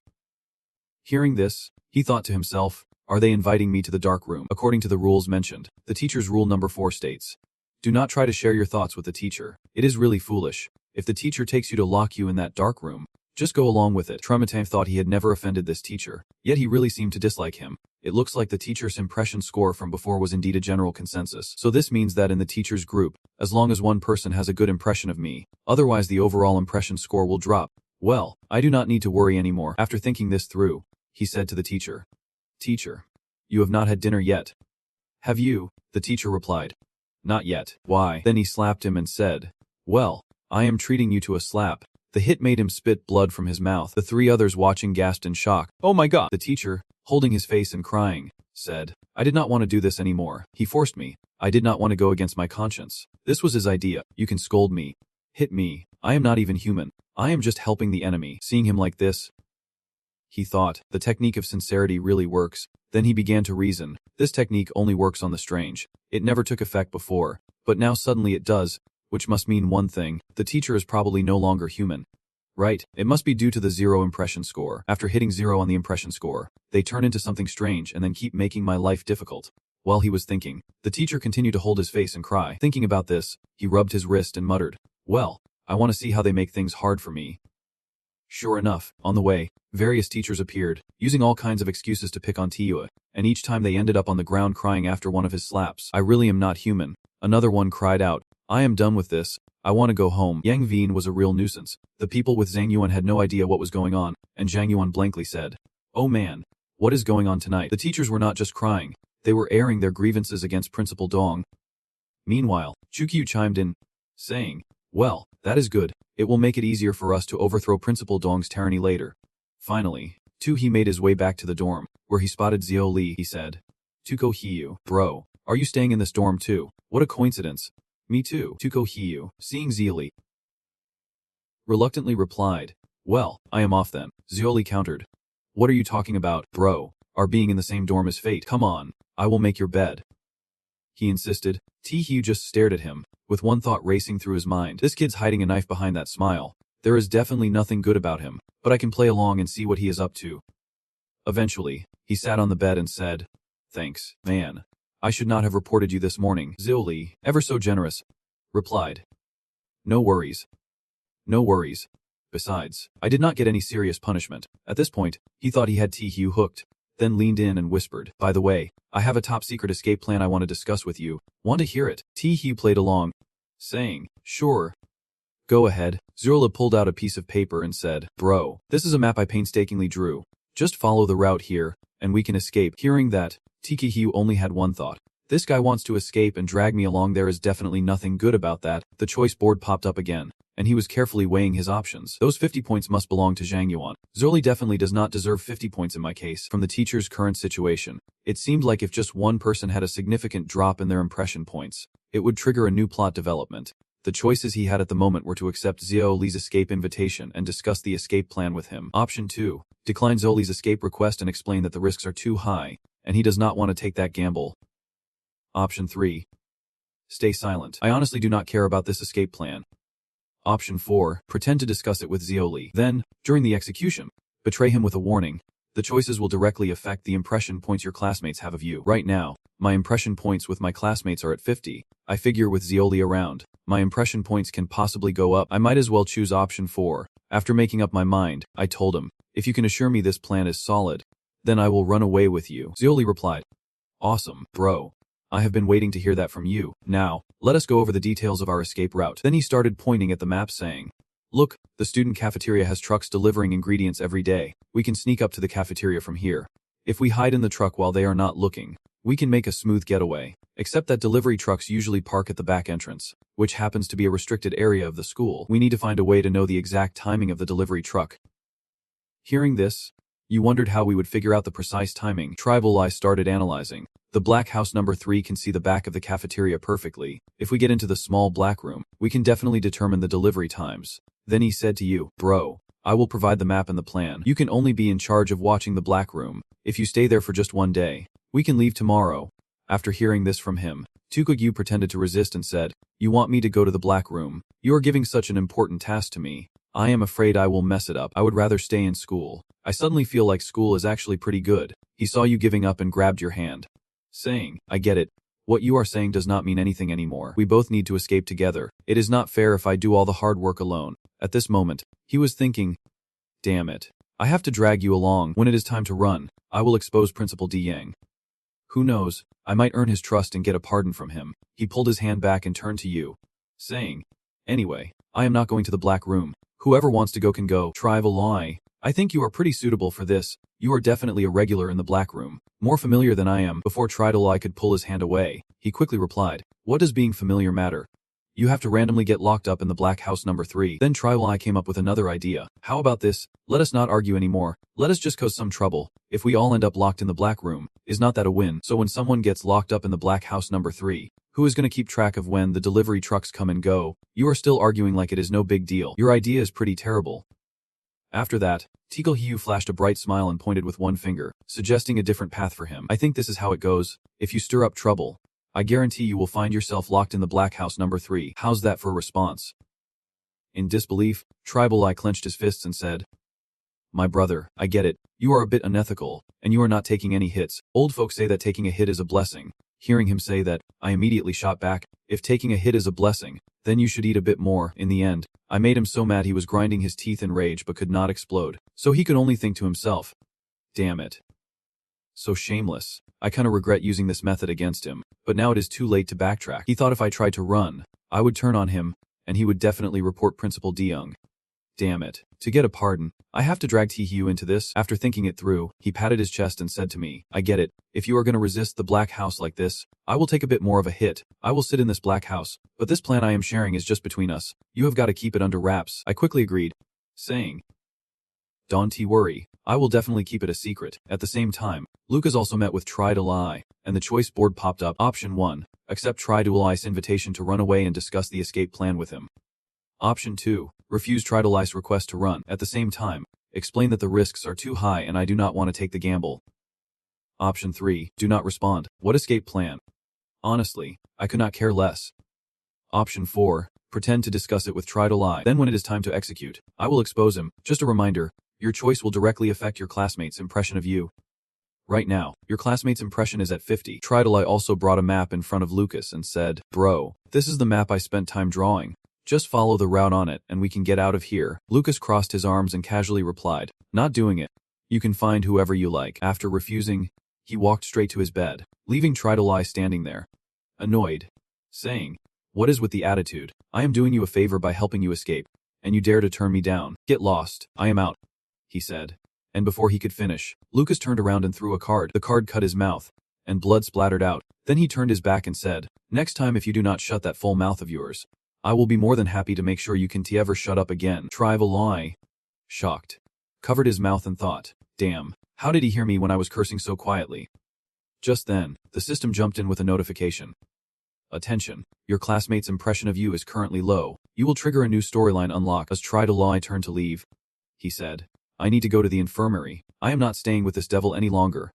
[SPEAKER 1] Hearing this, he thought to himself, "Are they inviting me to the dark room?" According to the rules mentioned, the teacher's rule number 4 states, "Do not try to share your thoughts with the teacher. It is really foolish. If the teacher takes you to lock you in that dark room, just go along with it." Trumatang thought he had never offended this teacher, yet he really seemed to dislike him. It looks like the teacher's impression score from before was indeed a general consensus. So this means that in the teacher's group, as long as one person has a good impression of me, otherwise the overall impression score will drop. Well, I do not need to worry anymore. After thinking this through, he said to the teacher, "Teacher, you have not had dinner yet. Have you?" The teacher replied, "Not yet." "Why?" Then he slapped him and said, "Well, I am treating you to a slap. The hit made him spit blood from his mouth. The three others watching gasped in shock. Oh my god! The teacher, holding his face and crying, said, I did not want to do this anymore. He forced me. I did not want to go against my conscience. This was his idea. You can scold me. Hit me. I am not even human. I am just helping the enemy. Seeing him like this, he thought, the technique of sincerity really works. Then he began to reason. This technique only works on the strange. It never took effect before, but now suddenly it does, which must mean one thing. The teacher is probably no longer human. Right, it must be due to the 0 impression score. After hitting 0 on the impression score, they turn into something strange and then keep making my life difficult. While he was thinking, the teacher continued to hold his face and cry. Thinking about this, he rubbed his wrist and muttered, well, I want to see how they make things hard for me. Sure enough, on the way, various teachers appeared, using all kinds of excuses to pick on Tiyue, and each time they ended up on the ground crying after one of his slaps. I really am not human. Another one cried out, I am done with this. I want to go home. Yang Veen was a real nuisance. The people with Zhang Yuan had no idea what was going on, and Zhang Yuan blankly said, oh man, what is going on tonight? The teachers were not just crying, they were airing their grievances against Principal Dong. Meanwhile, Chukyu chimed in, saying, well, that is good. It will make it easier for us to overthrow Principal Dong's tyranny later. Finally, he made his way back to the dorm, where he spotted Xiao Li. He said, Tuko Hiyu, bro, are you staying in this dorm too? What a coincidence. Me too, Tuko Hiyu, seeing Xiao Li reluctantly replied, well, I am off then. Xiao Li countered, what are you talking about, bro? Our being in the same dorm is fate. Come on, I will make your bed. He insisted. Hiyu just stared at him, with one thought racing through his mind. This kid's hiding a knife behind that smile. There is definitely nothing good about him, but I can play along and see what he is up to. Eventually, he sat on the bed and said, thanks, man. I should not have reported you this morning. Xiao Li, ever so generous, replied, no worries. No worries. Besides, I did not get any serious punishment. At this point, he thought he had Hiyu hooked, then leaned in and whispered, by the way, I have a top-secret escape plan I want to discuss with you. Want to hear it? Hiyu played along, saying, sure. Go ahead. Zurla pulled out a piece of paper and said, bro, this is a map I painstakingly drew. Just follow the route here, and we can escape. Hearing that, Hiyu only had one thought. This guy wants to escape and drag me along. There is definitely nothing good about that. The choice board popped up again, and he was carefully weighing his options. Those 50 points must belong to Zhang Yuan. Zurli definitely does not deserve 50 points in my case. From the teacher's current situation, it seemed like if just one person had a significant drop in their impression points, it would trigger a new plot development. The choices he had at the moment were to accept Xiao Li's escape invitation and discuss the escape plan with him. Option 2. Decline Zoli's escape request and explain that the risks are too high, and he does not want to take that gamble. Option 3. Stay silent. I honestly do not care about this escape plan. Option 4. Pretend to discuss it with Xiao Li. Then, during the execution, betray him with a warning. The choices will directly affect the impression points your classmates have of you. Right now, my impression points with my classmates are at 50. I figure with Xiao Li around, my impression points can possibly go up. I might as well choose option 4. After making up my mind, I told him, if you can assure me this plan is solid, then I will run away with you. Xiao Li replied, awesome, bro. I have been waiting to hear that from you. Now, let us go over the details of our escape route. Then he started pointing at the map saying, look, the student cafeteria has trucks delivering ingredients every day. We can sneak up to the cafeteria from here. If we hide in the truck while they are not looking, we can make a smooth getaway. Except that delivery trucks usually park at the back entrance, which happens to be a restricted area of the school. We need to find a way to know the exact timing of the delivery truck. Hearing this, you wondered how we would figure out the precise timing. Tribal Eye started analyzing. The black house number 3 can see the back of the cafeteria perfectly. If we get into the small black room, we can definitely determine the delivery times. Then he said to you, bro, I will provide the map and the plan. You can only be in charge of watching the black room. If you stay there for just one day, we can leave tomorrow. After hearing this from him, Tukugyu pretended to resist and said, you want me to go to the black room? You are giving such an important task to me. I am afraid I will mess it up. I would rather stay in school. I suddenly feel like school is actually pretty good. He saw you giving up and grabbed your hand, saying, I get it. What you are saying does not mean anything anymore. We both need to escape together. It is not fair if I do all the hard work alone. At this moment, he was thinking, damn it. I have to drag you along. When it is time to run, I will expose Principal Di Yang. Who knows, I might earn his trust and get a pardon from him. He pulled his hand back and turned to you, saying, anyway, I am not going to the black room. Whoever wants to go can go. Tribal Eye, I think you are pretty suitable for this. You are definitely a regular in the black room. More familiar than I am. Before Tribal Eye could pull his hand away, he quickly replied, what does being familiar matter? You have to randomly get locked up in the black house number 3. Then Triwai came up with another idea. How about this? Let us not argue anymore. Let us just cause some trouble. If we all end up locked in the black room, is not that a win? So when someone gets locked up in the black house number 3, who is going to keep track of when the delivery trucks come and go? You are still arguing like it is no big deal. Your idea is pretty terrible. After that, Teagle Hiu flashed a bright smile and pointed with one finger, suggesting a different path for him. I think this is how it goes. If you stir up trouble, I guarantee you will find yourself locked in the black house number 3. How's that for a response? In disbelief, Tribal Eye clenched his fists and said, My brother, I get it. You are a bit unethical, and you are not taking any hits. Old folks say that taking a hit is a blessing. Hearing him say that, I immediately shot back. If taking a hit is a blessing, then you should eat a bit more. In the end, I made him so mad he was grinding his teeth in rage but could not explode. So he could only think to himself, damn it. So shameless. I kinda regret using this method against him, but now it is too late to backtrack. He thought if I tried to run, I would turn on him, and he would definitely report Principal DeYoung. Damn it. To get a pardon, I have to drag T-Hugh into this. After thinking it through, he patted his chest and said to me, I get it. If you are going to resist the black house like this, I will take a bit more of a hit. I will sit in this black house, but this plan I am sharing is just between us. You have got to keep it under wraps. I quickly agreed, saying, Don't worry. I will definitely keep it a secret. At the same time, Lucas also met with Tri-Dual Eye, and the choice board popped up. Option 1. Accept Tri-Dual Eye's invitation to run away and discuss the escape plan with him. Option 2. Refuse Tri-Dual Eye's request to run. At the same time, explain that the risks are too high and I do not want to take the gamble. Option 3. Do not respond. What escape plan? Honestly, I could not care less. Option 4. Pretend to discuss it with Tri-Dual Eye. Then when it is time to execute, I will expose him. Just a reminder, your choice will directly affect your classmates' impression of you. Right now, your classmates' impression is at 50. Tri-Dual Eye also brought a map in front of Lucas and said, Bro, this is the map I spent time drawing. Just follow the route on it and we can get out of here. Lucas crossed his arms and casually replied, Not doing it. You can find whoever you like. After refusing, he walked straight to his bed, leaving Tri-Dual Eye standing there, annoyed, saying, What is with the attitude? I am doing you a favor by helping you escape, and you dare to turn me down. Get lost. I am out, he said. And before he could finish, Lucas turned around and threw a card. The card cut his mouth, and blood splattered out. Then he turned his back and said, Next time if you do not shut that full mouth of yours, I will be more than happy to make sure you can't ever shut up again. Tri-Dual Eye, shocked, covered his mouth and thought, Damn, how did he hear me when I was cursing so quietly? Just then, the system jumped in with a notification. Attention, your classmate's impression of you is currently low. You will trigger a new storyline unlock. As Tri-Dual Eye turned to leave, he said, I need to go to the infirmary. I am not staying with this devil any longer.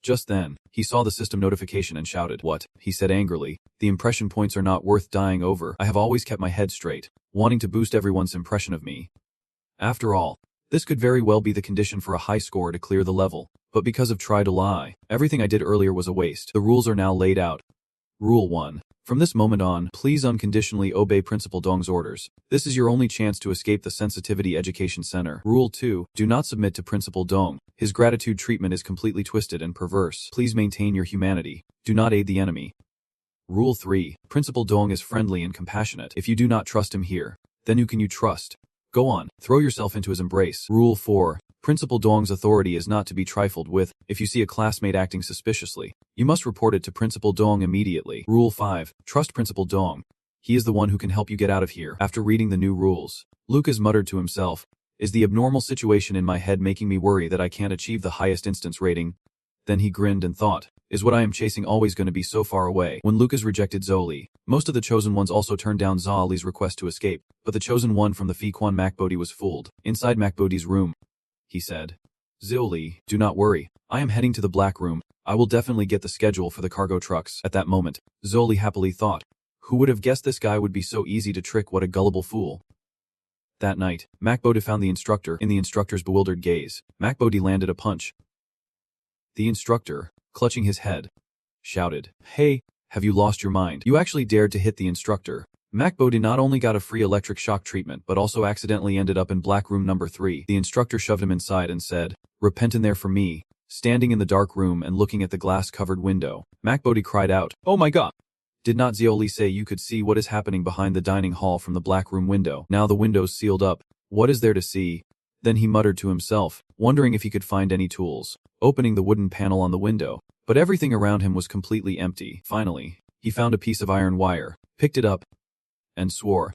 [SPEAKER 1] Just then, he saw the system notification and shouted, What? He said angrily, The impression points are not worth dying over. I have always kept my head straight, wanting to boost everyone's impression of me. After all, this could very well be the condition for a high score to clear the level, but because of Tri-Dual Eye, everything I did earlier was a waste. The rules are now laid out. Rule 1. From this moment on, please unconditionally obey Principal Dong's orders. This is your only chance to escape the Sensitivity Education Center. Rule 2. Do not submit to Principal Dong. His gratitude treatment is completely twisted and perverse. Please maintain your humanity. Do not aid the enemy. Rule 3. Principal Dong is friendly and compassionate. If you do not trust him here, then who can you trust? Go on, throw yourself into his embrace. Rule 4. Principal Dong's authority is not to be trifled with. If you see a classmate acting suspiciously, you must report it to Principal Dong immediately. Rule 5. Trust Principal Dong. He is the one who can help you get out of here. After reading the new rules, Lucas muttered to himself, Is the abnormal situation in my head making me worry that I can't achieve the highest instance rating? Then he grinned and thought, Is what I am chasing always going to be so far away? When Lucas rejected Zoli, most of the Chosen Ones also turned down Zoli's request to escape, but the Chosen One from the Fiquan Macbody was fooled. Inside Macbody's room, he said, Zoli, do not worry. I am heading to the Black Room. I will definitely get the schedule for the cargo trucks. At that moment, Zoli happily thought, Who would have guessed this guy would be so easy to trick? What a gullible fool. That night, Macbody found the instructor. In the instructor's bewildered gaze, Macbody landed a punch. The instructor, clutching his head, shouted, Hey, have you lost your mind? You actually dared to hit the instructor. Macbody not only got a free electric shock treatment but also accidentally ended up in Black Room number 3. The instructor shoved him inside and said, Repent in there for me. Standing in the dark room and looking at the glass-covered window, Macbody cried out, Oh my god! Did not Zoli say you could see what is happening behind the dining hall from the Black Room window? Now the window's sealed up. What is there to see? Then he muttered to himself, wondering if he could find any tools, opening the wooden panel on the window, but everything around him was completely empty. Finally, he found a piece of iron wire, picked it up, and swore.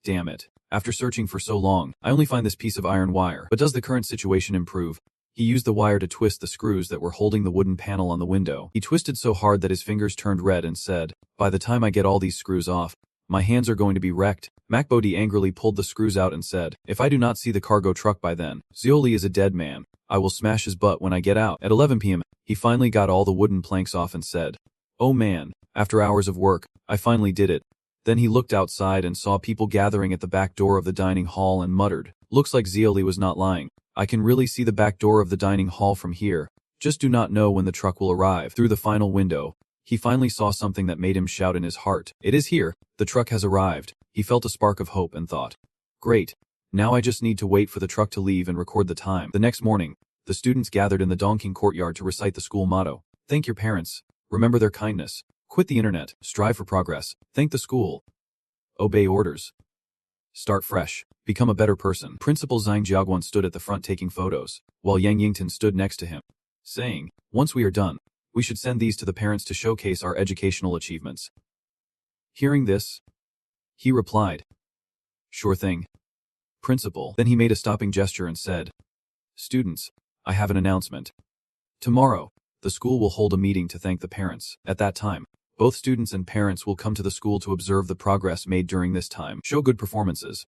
[SPEAKER 1] Damn it. After searching for so long, I only find this piece of iron wire. But does the current situation improve? He used the wire to twist the screws that were holding the wooden panel on the window. He twisted so hard that his fingers turned red and said, "By the time I get all these screws off, my hands are going to be wrecked." Macbody angrily pulled the screws out and said, "If I do not see the cargo truck by then, Zioli is a dead man. I will smash his butt when I get out." At 11 p.m., he finally got all the wooden planks off and said, "Oh man, after hours of work, I finally did it." Then he looked outside and saw people gathering at the back door of the dining hall and muttered, "Looks like Zioli was not lying. I can really see the back door of the dining hall from here. Just do not know when the truck will arrive." Through the final window, he finally saw something that made him shout in his heart. "It is here. The truck has arrived." He felt a spark of hope and thought, "Great. Now I just need to wait for the truck to leave and record the time." The next morning, the students gathered in the Dongking courtyard to recite the school motto. Thank your parents. Remember their kindness. Quit the internet. Strive for progress. Thank the school. Obey orders. Start fresh. Become a better person. Principal Zhang Jiaguan stood at the front taking photos, while Yang Yingtan stood next to him, saying, "Once we are done, we should send these to the parents to showcase our educational achievements." Hearing this, he replied, "Sure thing, Principal." Then he made a stopping gesture and said, "Students, I have an announcement. Tomorrow, the school will hold a meeting to thank the parents. At that time, both students and parents will come to the school to observe the progress made during this time. Show good performances.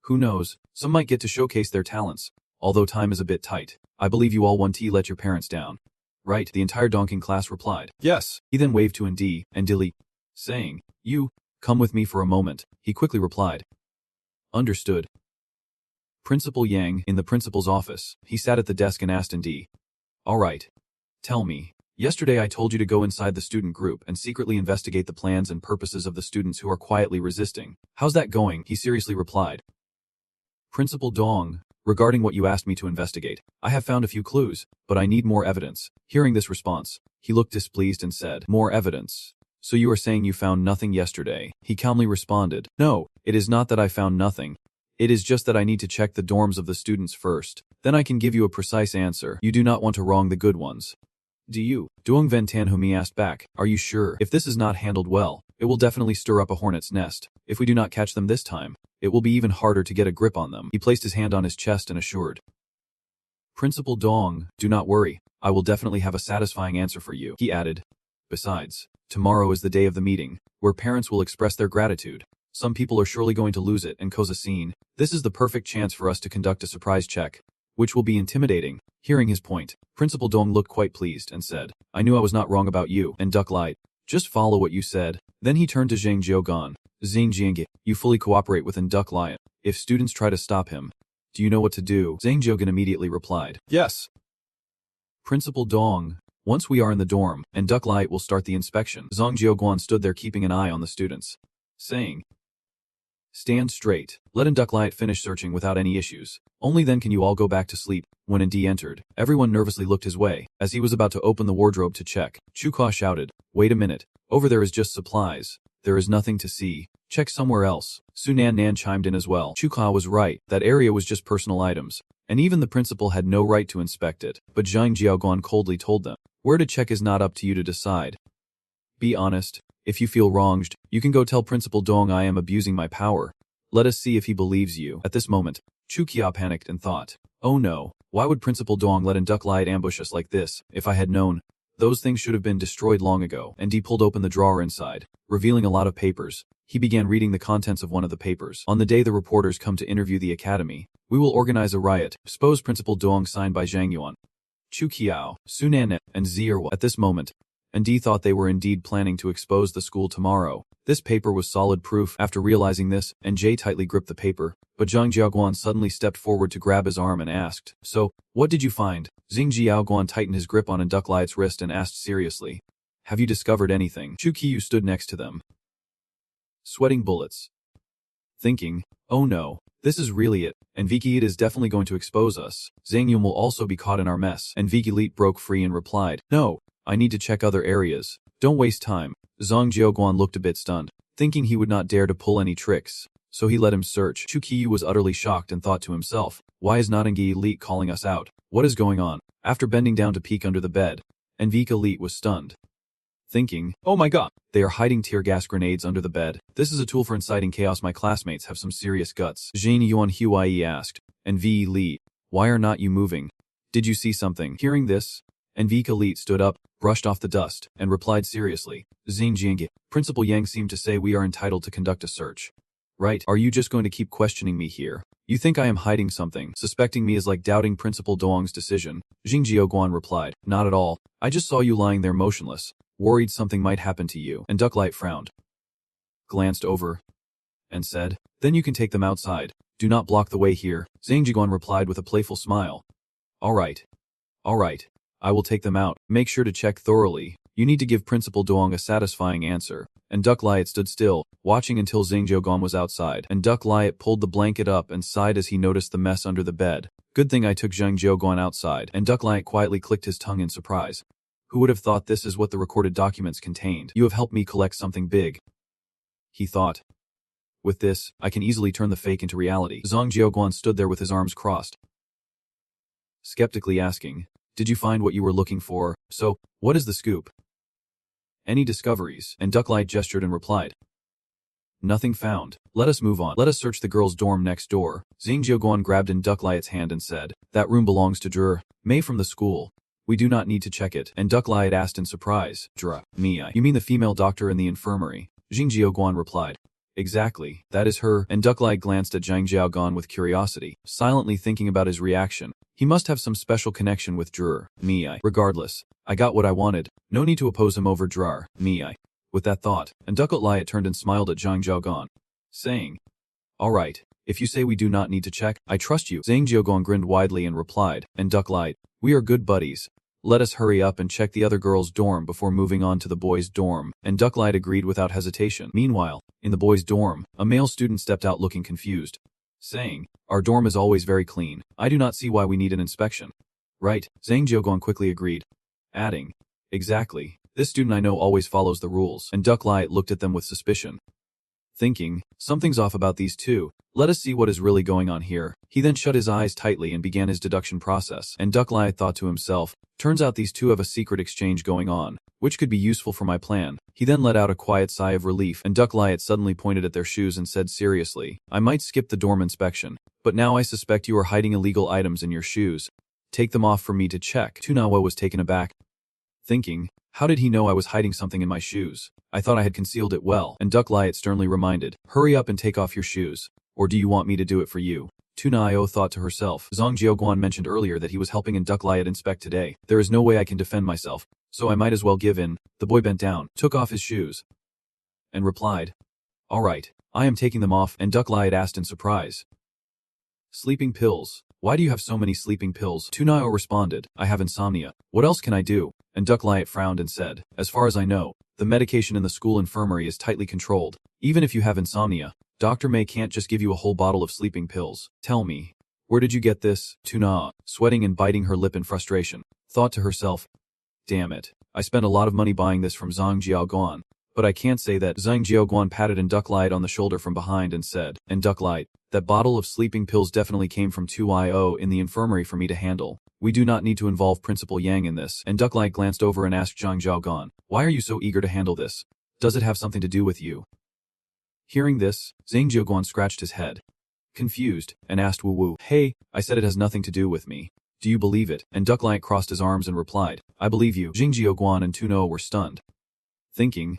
[SPEAKER 1] Who knows, some might get to showcase their talents. Although time is a bit tight, I believe you all won't let your parents down. Right?" The entire Dongking class replied, "Yes." He then waved to Ndi and Dili, saying, "You, come with me for a moment." He quickly replied, "Understood." Principal Yang in the principal's office. He sat at the desk and asked Ndi, "All right. Tell me. Yesterday I told you to go inside the student group and secretly investigate the plans and purposes of the students who are quietly resisting. How's that going?" He seriously replied. "Principal Dong, regarding what you asked me to investigate, I have found a few clues, but I need more evidence." Hearing this response, he looked displeased and said, "More evidence? So you are saying you found nothing yesterday?" He calmly responded, "No, it is not that I found nothing. It is just that I need to check the dorms of the students first. Then I can give you a precise answer. You do not want to wrong the good ones, do you?" Duong Ven Tanhumi asked back, "Are you sure? If this is not handled well, it will definitely stir up a hornet's nest. If we do not catch them this time, it will be even harder to get a grip on them." He placed his hand on his chest and assured, "Principal Dong, do not worry. I will definitely have a satisfying answer for you." He added, "Besides, tomorrow is the day of the meeting, where parents will express their gratitude. Some people are surely going to lose it and cause a scene. This is the perfect chance for us to conduct a surprise check, which will be intimidating." Hearing his point, Principal Dong looked quite pleased and said, "I knew I was not wrong about you and Duck Light. Just follow what you said." Then he turned to Zhang Jiaogan. "Zhang Jiange, you fully cooperate with Duck Lion. If students try to stop him, do you know what to do?" Zhang Jiaogan immediately replied, "Yes." Principal Dong, once we are in the dorm, and Duck Light will start the inspection. Zhang Jiaoguan stood there keeping an eye on the students, saying, "Stand straight. Let Duck Light finish searching without any issues. Only then can you all go back to sleep." When Ndi entered, everyone nervously looked his way. As he was about to open the wardrobe to check, Chukwa shouted, "Wait a minute. Over there is just supplies. There is nothing to see. Check somewhere else." Sunan Nan chimed in as well. Chukwa was right. That area was just personal items, and even the principal had no right to inspect it. But Zhang Jiaoguan coldly told them, "Where to check is not up to you to decide. Be honest. If you feel wronged, you can go tell Principal Dong I am abusing my power. Let us see if he believes you." At this moment, Chukia panicked and thought, "Oh no, why would Principal Dong let Duck Light ambush us like this? If I had known, those things should have been destroyed long ago." And he pulled open the drawer inside, revealing a lot of papers. He began reading the contents of one of the papers. "On the day the reporters come to interview the academy, we will organize a riot. Expose Principal Dong, signed by Zhang Yuan, Chu Kiao, Sunan, and Zierwa." At this moment, Ndi thought they were indeed planning to expose the school tomorrow. This paper was solid proof. After realizing this, Jay tightly gripped the paper, but Zhang Jiaoguan suddenly stepped forward to grab his arm and asked, "So, what did you find?" Zhang Jiaoguan tightened his grip on Duck Light's wrist and asked seriously, "Have you discovered anything?" Chu Qiu stood next to them, sweating bullets, thinking, "Oh no, this is really it, and Viki It is definitely going to expose us. Zhang Yun will also be caught in our mess." And Viki Leet broke free and replied, "No, I need to check other areas. Don't waste time." Zhang Jiaoguan looked a bit stunned, thinking he would not dare to pull any tricks, so he let him search. Chu Qiu was utterly shocked and thought to himself, "Why is Nottingi Elite calling us out? What is going on?" After bending down to peek under the bed, and Vika Elite was stunned, Thinking, oh my god, they are hiding tear gas grenades under the bed. This is a tool for inciting chaos. My classmates have some serious guts. Jane Yuan Huai asked. And V. Li, why are not you moving? Did you see something? Hearing this, Envika Li stood up, brushed off the dust, and replied seriously. Zing Jiange, Principal Yang seemed to say we are entitled to conduct a search. Right, are you just going to keep questioning me here? You think I am hiding something? Suspecting me is like doubting Principal Doang's decision. Jing Jiaoguan replied, not at all. I just saw you lying there motionless, worried something might happen to you. And Ducklight frowned, glanced over, and said, then you can take them outside. Do not block the way here. Zhang Jiguan replied with a playful smile. All right. I will take them out. Make sure to check thoroughly. You need to give Principal Doang a satisfying answer. And Duck Liat stood still, watching until Zhang Jiaoguan was outside. And Duck Liat pulled the blanket up and sighed as he noticed the mess under the bed. Good thing I took Zhang Jiaoguan outside. And Duck Liat quietly clicked his tongue in surprise. Who would have thought this is what the recorded documents contained? You have helped me collect something big, he thought. With this, I can easily turn the fake into reality. Zhang Jiaoguan stood there with his arms crossed, skeptically asking, did you find what you were looking for? So, what is the scoop? Any discoveries? And Ducklight gestured and replied, nothing found. Let us move on. Let us search the girls' dorm next door. Zhang Jiaoguan grabbed in Ducklight's hand and said, that room belongs to Zhe Mei from the school. We do not need to check it. And Ducklight asked in surprise, Zhe Mei, you mean the female doctor in the infirmary? Zhang Jiaoguan replied, exactly, that is her. And Ducklight glanced at Zhang Jiaoguan with curiosity, silently thinking about his reaction. He must have some special connection with Zhe Mei. Regardless, I got what I wanted. No need to oppose him over Zhe Mei. With that thought, and Ducklight turned and smiled at Zhang Jiaoguan, saying, all right, if you say we do not need to check, I trust you. Zhang Jiaoguan grinned widely and replied, and Ducklight, we are good buddies. Let us hurry up and check the other girls' dorm before moving on to the boys' dorm. And Ducklight agreed without hesitation. Meanwhile, in the boys' dorm, a male student stepped out looking confused, saying, our dorm is always very clean. I do not see why we need an inspection. Right, Zhang Jiaoguan quickly agreed, adding, exactly, this student I know always follows the rules. And Ducklight looked at them with suspicion, thinking, something's off about these two. Let us see what is really going on here. He then shut his eyes tightly and began his deduction process. And Ducklight thought to himself, turns out these two have a secret exchange going on, which could be useful for my plan. He then let out a quiet sigh of relief, and Ducklight suddenly pointed at their shoes and said seriously, I might skip the dorm inspection, but now I suspect you are hiding illegal items in your shoes. Take them off for me to check. Tunawa was taken aback, thinking, how did he know I was hiding something in my shoes? I thought I had concealed it well. And Ducklight sternly reminded, hurry up and take off your shoes. Or do you want me to do it for you? Tuna-io thought to herself. Zhang Jiaoguan mentioned earlier that he was helping in Ducklight inspect today. There is no way I can defend myself, so I might as well give in. The boy bent down, took off his shoes, and replied, all right, I am taking them off. And Ducklight asked in surprise, sleeping pills. Why do you have so many sleeping pills? Tuna-io responded, I have insomnia. What else can I do? And Ducklight frowned and said, as far as I know, the medication in the school infirmary is tightly controlled. Even if you have insomnia, Dr. May can't just give you a whole bottle of sleeping pills. Tell me, where did you get this? Tuna, sweating and biting her lip in frustration, thought to herself, damn it, I spent a lot of money buying this from Zhang Jiaoguan, but I can't say that. Zhang Jiaoguan patted in Ducklight on the shoulder from behind and said, and Ducklight, that bottle of sleeping pills definitely came from 2IO in the infirmary for me to handle. We do not need to involve Principal Yang in this. And Ducklight glanced over and asked Zhang Jiaoguan, why are you so eager to handle this? Does it have something to do with you? Hearing this, Zhang Jiaoguan scratched his head, confused, and asked Wu Wu, hey, I said it has nothing to do with me. Do you believe it? And Ducklight crossed his arms and replied, I believe you. Zhang Jiaoguan and Tuno were stunned, thinking,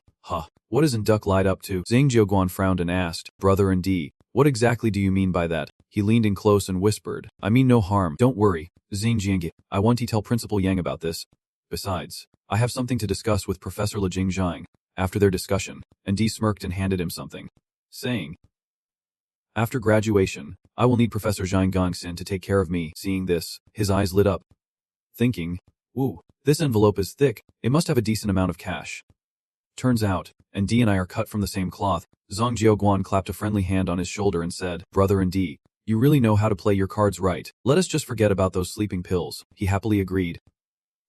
[SPEAKER 1] what isn't Ducklight up to? Zhang Jiaoguan frowned and asked, brother and D, what exactly do you mean by that? He leaned in close and whispered, I mean no harm. Don't worry, Zhang Jiange, I want to tell Principal Yang about this. Besides, I have something to discuss with Professor Le Jingjiang. After their discussion, and D smirked and handed him something, saying, after graduation, I will need Professor Zhang Gongxin to take care of me. Seeing this, his eyes lit up, thinking, ooh, this envelope is thick, it must have a decent amount of cash. Turns out, and D and I are cut from the same cloth. Zhang Jiaoguan clapped a friendly hand on his shoulder and said, brother and D, you really know how to play your cards right. Let us just forget about those sleeping pills. He happily agreed.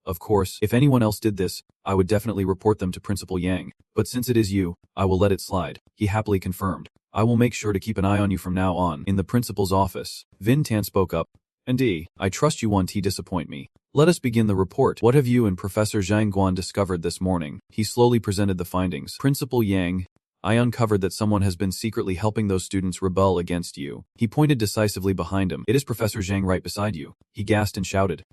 [SPEAKER 1] Of course, if anyone else did this, I would definitely report them to Principal Yang, but since it is you, I will let it slide. He happily confirmed. I will make sure to keep an eye on you from now on. In the principal's office, Vin Tan spoke up, and D, I trust you won't disappoint me. Let us begin the report. What have you and Professor Zhang Guan discovered this morning? He slowly presented the findings. Principal Yang, I uncovered that someone has been secretly helping those students rebel against you. He pointed decisively behind him. It is Professor Zhang right beside you. He gasped and shouted.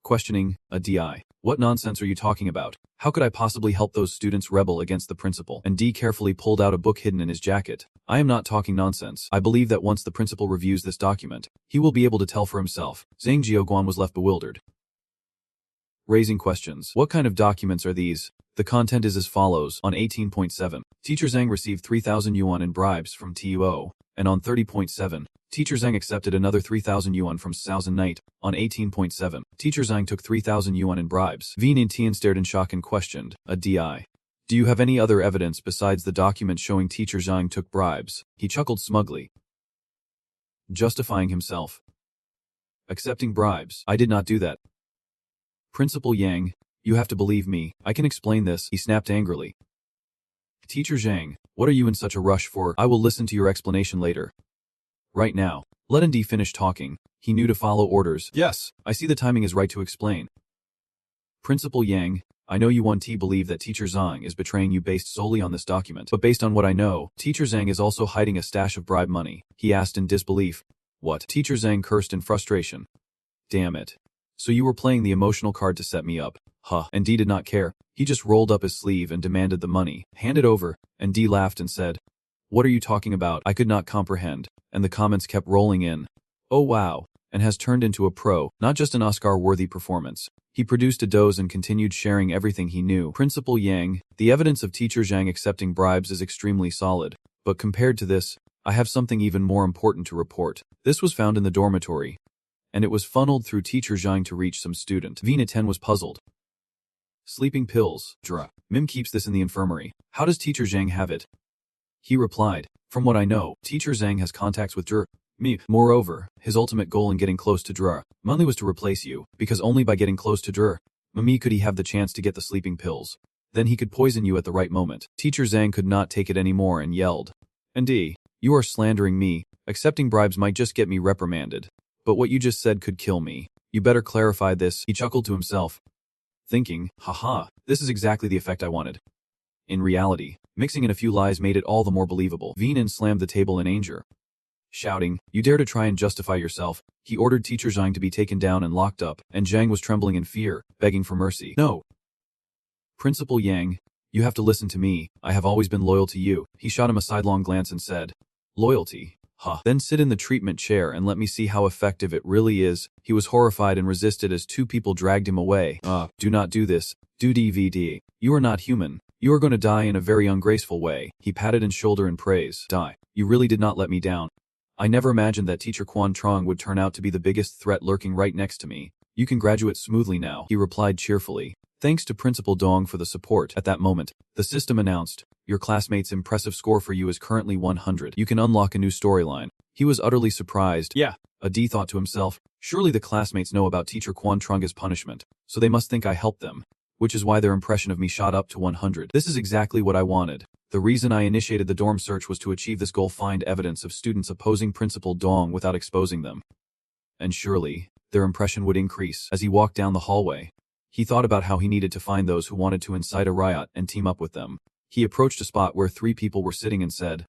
[SPEAKER 1] Questioning, a DI. What nonsense are you talking about? How could I possibly help those students rebel against the principal? And D carefully pulled out a book hidden in his jacket. I am not talking nonsense. I believe that once the principal reviews this document, he will be able to tell for himself. Zhang Jiaoguan was left bewildered, raising questions. What kind of documents are these? The content is as follows. On 18.7, Teacher Zhang received 3,000 yuan in bribes from TUO, and on 30.7, Teacher Zhang accepted another 3,000 yuan from Saozen Knight. On 18.7, Teacher Zhang took 3,000 yuan in bribes. Vin and Tian stared in shock and questioned, a DI. Do you have any other evidence besides the document showing Teacher Zhang took bribes? He chuckled smugly, justifying himself. Accepting bribes. I did not do that. Principal Yang, you have to believe me. I can explain this, he snapped angrily. Teacher Zhang, what are you in such a rush for? I will listen to your explanation later. Right now. Let N.D. finish talking. He knew to follow orders. Yes, I see the timing is right to explain. Principal Yang, I know you 1T believe that Teacher Zhang is betraying you based solely on this document. But based on what I know, Teacher Zhang is also hiding a stash of bribe money. He asked in disbelief. What? Teacher Zhang cursed in frustration. Damn it. So you were playing the emotional card to set me up. Huh. And D did not care. He just rolled up his sleeve and demanded the money. Hand it over. And D laughed and said, what are you talking about? I could not comprehend. And the comments kept rolling in. Oh wow. And has turned into a pro, not just an Oscar-worthy performance. He produced a dose and continued sharing everything he knew. Principal Yang, the evidence of Teacher Zhang accepting bribes is extremely solid. But compared to this, I have something even more important to report. This was found in the dormitory, and it was funneled through Teacher Zhang to reach some student. Vina 10 was puzzled. Sleeping pills. Dra. Mim keeps this in the infirmary. How does Teacher Zhang have it? He replied, from what I know, Teacher Zhang has contacts with me. Moreover, his ultimate goal in getting close to Munli was to replace you, because only by getting close to Mimi could he have the chance to get the sleeping pills. Then he could poison you at the right moment. Teacher Zhang could not take it anymore and yelled, N.D., you are slandering me. Accepting bribes might just get me reprimanded. But what you just said could kill me. You better clarify this. He chuckled to himself, thinking, haha, this is exactly the effect I wanted. In reality, mixing in a few lies made it all the more believable. Venan slammed the table in anger, shouting, you dare to try and justify yourself. He ordered Teacher Zhang to be taken down and locked up, and Zhang was trembling in fear, begging for mercy. No. Principal Yang, you have to listen to me. I have always been loyal to you. He shot him a sidelong glance and said, loyalty? Huh. Then sit in the treatment chair and let me see how effective it really is. He was horrified and resisted as two people dragged him away. Do not do this. Do DVD. You are not human. You are going to die in a very ungraceful way. He patted his shoulder in praise. Die. You really did not let me down. I never imagined that Teacher Quan Trong would turn out to be the biggest threat lurking right next to me. You can graduate smoothly now, he replied cheerfully. Thanks to Principal Dong for the support. At that moment, the system announced, your classmate's impressive score for you is currently 100. You can unlock a new storyline. He was utterly surprised. Yeah. A D thought to himself, surely the classmates know about Teacher Quan Trung's punishment, so they must think I helped them, which is why their impression of me shot up to 100. This is exactly what I wanted. The reason I initiated the dorm search was to achieve this goal, find evidence of students opposing Principal Dong without exposing them. And surely, their impression would increase. As he walked down the hallway, he thought about how he needed to find those who wanted to incite a riot and team up with them. He approached a spot where 3 people were sitting and said,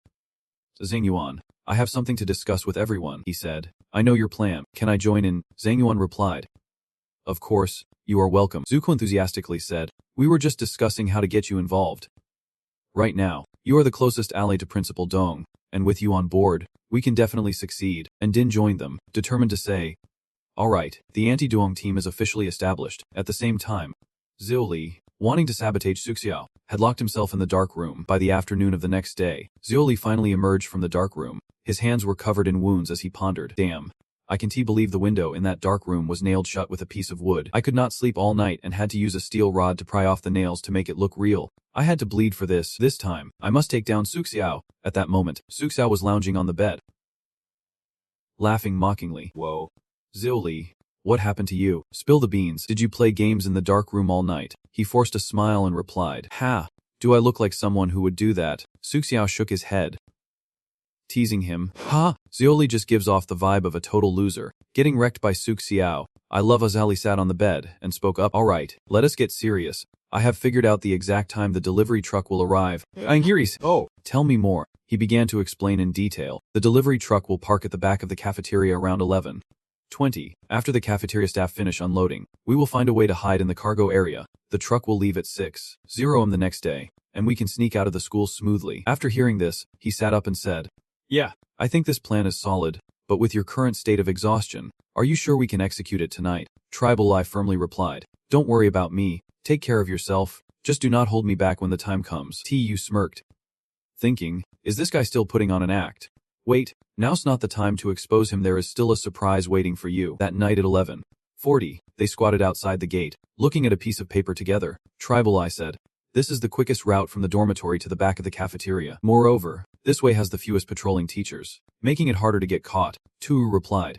[SPEAKER 1] Zhang Yuan, I have something to discuss with everyone, he said. I know your plan. Can I join in? Zhang Yuan replied. Of course, you are welcome. Zuko enthusiastically said, we were just discussing how to get you involved. Right now, you are the closest ally to Principal Dong, and with you on board, we can definitely succeed. And Din joined them, determined to say, alright, the anti-Duong team is officially established. At the same time, Zhou Li, wanting to sabotage Suxiao, had locked himself in the dark room. By the afternoon of the next day, Zhou Li finally emerged from the dark room. His hands were covered in wounds as he pondered. Damn. I can believe the window in that dark room was nailed shut with a piece of wood. I could not sleep all night and had to use a steel rod to pry off the nails to make it look real. I had to bleed for this. This time, I must take down Suxiao. At that moment, Suxiao was lounging on the bed, laughing mockingly. Whoa. Zhou Li, what happened to you? Spill the beans. Did you play games in the dark room all night? He forced a smile and replied, ha, do I look like someone who would do that? Suxiao shook his head, teasing him. Ha! Zhou Li just gives off the vibe of a total loser, getting wrecked by Suxiao. I love Azali sat on the bed and spoke up. All right, let us get serious. I have figured out the exact time the delivery truck will arrive. Oh, tell me more. He began to explain in detail. The delivery truck will park at the back of the cafeteria around 11:20. After the cafeteria staff finish unloading, we will find a way to hide in the cargo area. The truck will leave at 6:00 am the next day, and we can sneak out of the school smoothly. After hearing this, he sat up and said, Yeah, I think this plan is solid, but with your current state of exhaustion, are you sure we can execute it tonight? Tribal Eye firmly replied, Don't worry about me. Take care of yourself. Just do not hold me back when the time comes. Tu smirked, thinking, is this guy still putting on an act? Wait, now's not the time to expose him. There is still a surprise waiting for you. That night at 11:40, they squatted outside the gate, looking at a piece of paper together. Tribal Eye said, This is the quickest route from the dormitory to the back of the cafeteria. Moreover, this way has the fewest patrolling teachers, making it harder to get caught. Tu replied,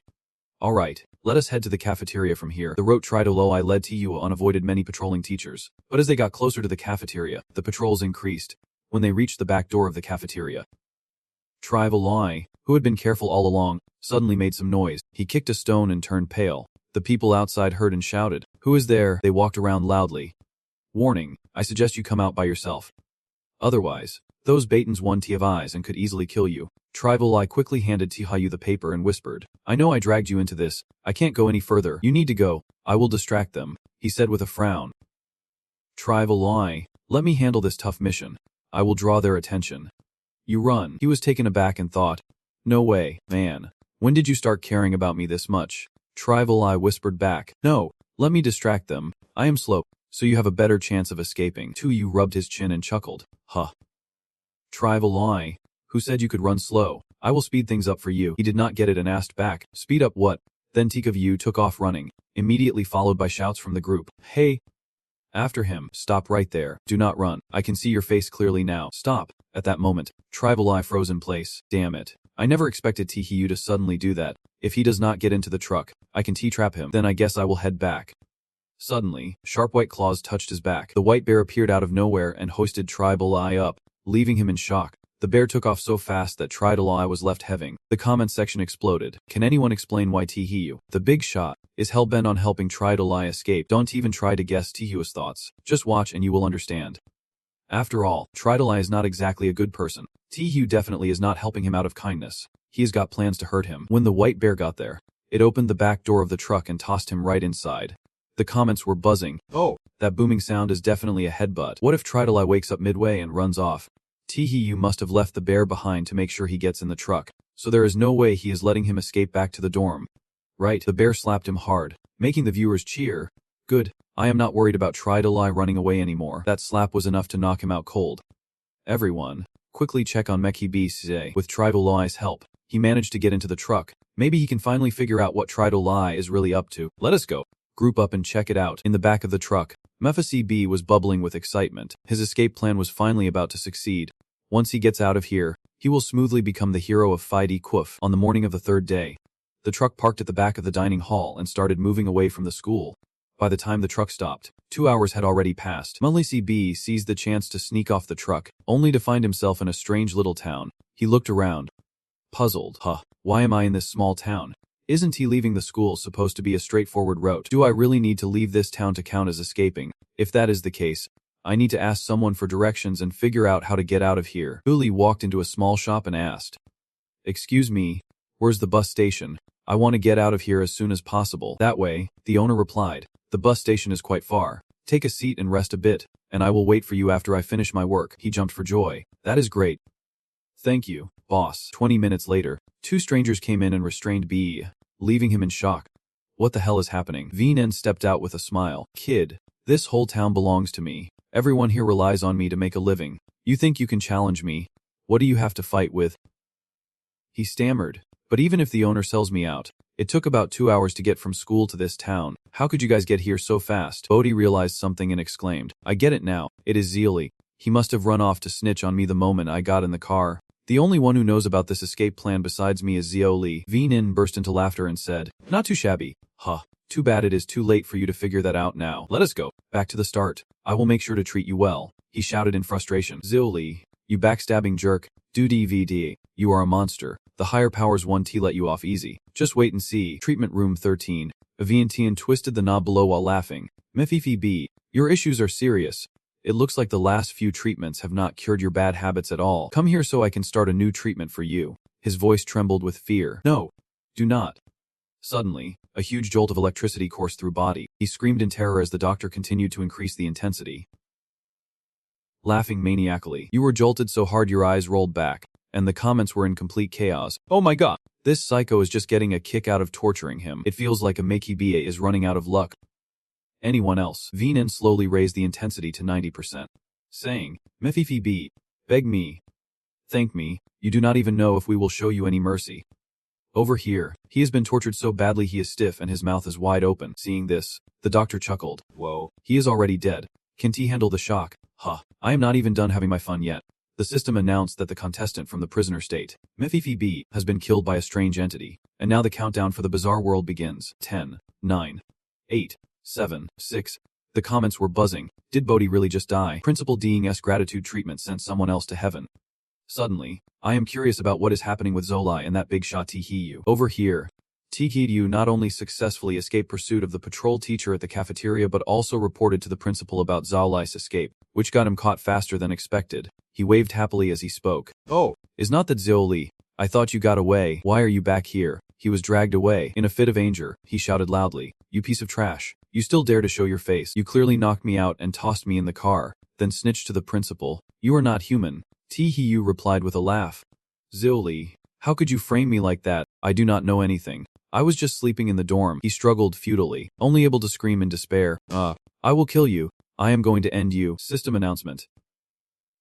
[SPEAKER 1] All right, let us head to the cafeteria from here. The route Tribal Eye led Tu on avoided many patrolling teachers, but as they got closer to the cafeteria, the patrols increased. When they reached the back door of the cafeteria, Tribal Eye, who had been careful all along, suddenly made some noise. He kicked a stone and turned pale. The people outside heard and shouted, Who is there? They walked around loudly. Warning, I suggest you come out by yourself. Otherwise, those Baitons one have eyes and could easily kill you. Tribal Eye quickly handed Tihayu the paper and whispered, I know I dragged you into this. I can't go any further. You need to go. I will distract them, he said with a frown. Tribal Eye, let me handle this tough mission. I will draw their attention. You run. He was taken aback and thought, No way, man. When did you start caring about me this much? Tribal Eye whispered back, No, let me distract them. I am slow, so you have a better chance of escaping. Tu rubbed his chin and chuckled. Huh. Tribal Eye, who said you could run slow? I will speed things up for you. He did not get it and asked back, Speed up what? Then Tikavu took off running, immediately followed by shouts from the group. Hey! After him, stop right there. Do not run. I can see your face clearly now. Stop. At that moment, Tribal Eye froze in place. Damn it. I never expected Tihiyu to suddenly do that. If he does not get into the truck, I can T-trap him. Then I guess I will head back. Suddenly, sharp white claws touched his back. The white bear appeared out of nowhere and hoisted Tribal Eye up, leaving him in shock. The bear took off so fast that Tribal Eye was left heaving. The comment section exploded. Can anyone explain why Tihiyu, the big shot, is hell-bent on helping Tribal Eye escape? Don't even try to guess Tihiyu's thoughts. Just watch and you will understand. After all, Tribal Eye is not exactly a good person. Tihiyu definitely is not helping him out of kindness. He has got plans to hurt him. When the white bear got there, it opened the back door of the truck and tossed him right inside. The comments were buzzing. Oh, that booming sound is definitely a headbutt. What if Tribal Eye wakes up midway and runs off? Tihiyu must have left the bear behind to make sure he gets in the truck, so there is no way he is letting him escape back to the dorm. Right, the bear slapped him hard, making the viewers cheer. Good, I am not worried about Tribal Eye running away anymore. That slap was enough to knock him out cold. Everyone, quickly check on Meki Bise. With Tribal Eye's help, he managed to get into the truck. Maybe he can finally figure out what Tribal Eye is really up to. Let us go. Group up and check it out. In the back of the truck, Mephasi B was bubbling with excitement. His escape plan was finally about to succeed. Once he gets out of here, he will smoothly become the hero of Fidi Kuf. On the morning of the third day, the truck parked at the back of the dining hall and started moving away from the school. By the time the truck stopped, 2 hours had already passed. Mulisi B seized the chance to sneak off the truck, only to find himself in a strange little town. He looked around, puzzled. Why am I in this small town? Isn't he leaving the school supposed to be a straightforward route? Do I really need to leave this town to count as escaping? If that is the case, I need to ask someone for directions and figure out how to get out of here. Uli walked into a small shop and asked, Excuse me, where's the bus station? I want to get out of here as soon as possible. That way, the owner replied, The bus station is quite far. Take a seat and rest a bit, and I will wait for you after I finish my work. He jumped for joy. That is great. Thank you, boss. 20 minutes later, 2 strangers came in and restrained B, leaving him in shock. What the hell is happening? Vnen stepped out with a smile. Kid, this whole town belongs to me. Everyone here relies on me to make a living. You think you can challenge me? What do you have to fight with? He stammered. But even if the owner sells me out, it took about 2 hours to get from school to this town. How could you guys get here so fast? Bodhi realized something and exclaimed, I get it now. It is Zeoli. He must have run off to snitch on me the moment I got in the car. The only one who knows about this escape plan besides me is Zeoli. Vnin burst into laughter and said, Not too shabby. Too bad it is too late for you to figure that out now. Let us go. Back to the start. I will make sure to treat you well. He shouted in frustration. Zeoli, you backstabbing jerk. Do DVD. You are a monster. The higher powers 1T let you off easy. Just wait and see. Treatment room 13. Aviantian twisted the knob below while laughing. Mefifi B, your issues are serious. It looks like the last few treatments have not cured your bad habits at all. Come here so I can start a new treatment for you. His voice trembled with fear. No, do not. Suddenly, a huge jolt of electricity coursed through body. He screamed in terror as the doctor continued to increase the intensity. Laughing maniacally. You were jolted so hard your eyes rolled back, and the comments were in complete chaos. Oh my god, this psycho is just getting a kick out of torturing him. It feels like a Makey BA is running out of luck. Anyone else? Venan slowly raised the intensity to 90%, saying, Mefifi B, beg me, thank me, you do not even know if we will show you any mercy. Over here, he has been tortured so badly he is stiff and his mouth is wide open. Seeing this, the doctor chuckled. Whoa, he is already dead. Can T handle the shock? Huh, I am not even done having my fun yet. The system announced that the contestant from the prisoner state, Mefifi B, has been killed by a strange entity, and now the countdown for the bizarre world begins. 10, 9, 8, 7, 6. The comments were buzzing. Did Bodhi really just die? Principal Ding's gratitude treatment sent someone else to heaven. Suddenly, I am curious about what is happening with Zolai and that big shot Tihiyu. Over here, Tihiyu not only successfully escaped pursuit of the patrol teacher at the cafeteria but also reported to the principal about Zolai's escape, which got him caught faster than expected. He waved happily as he spoke. Oh, is not that Zoli? I thought you got away. Why are you back here? He was dragged away. In a fit of anger, he shouted loudly. You piece of trash. You still dare to show your face. You clearly knocked me out and tossed me in the car, then snitched to the principal. You are not human. Tihiyu replied with a laugh. Zoli, how could you frame me like that? I do not know anything. I was just sleeping in the dorm. He struggled futilely, only able to scream in despair. I will kill you. I am going to end you. System announcement.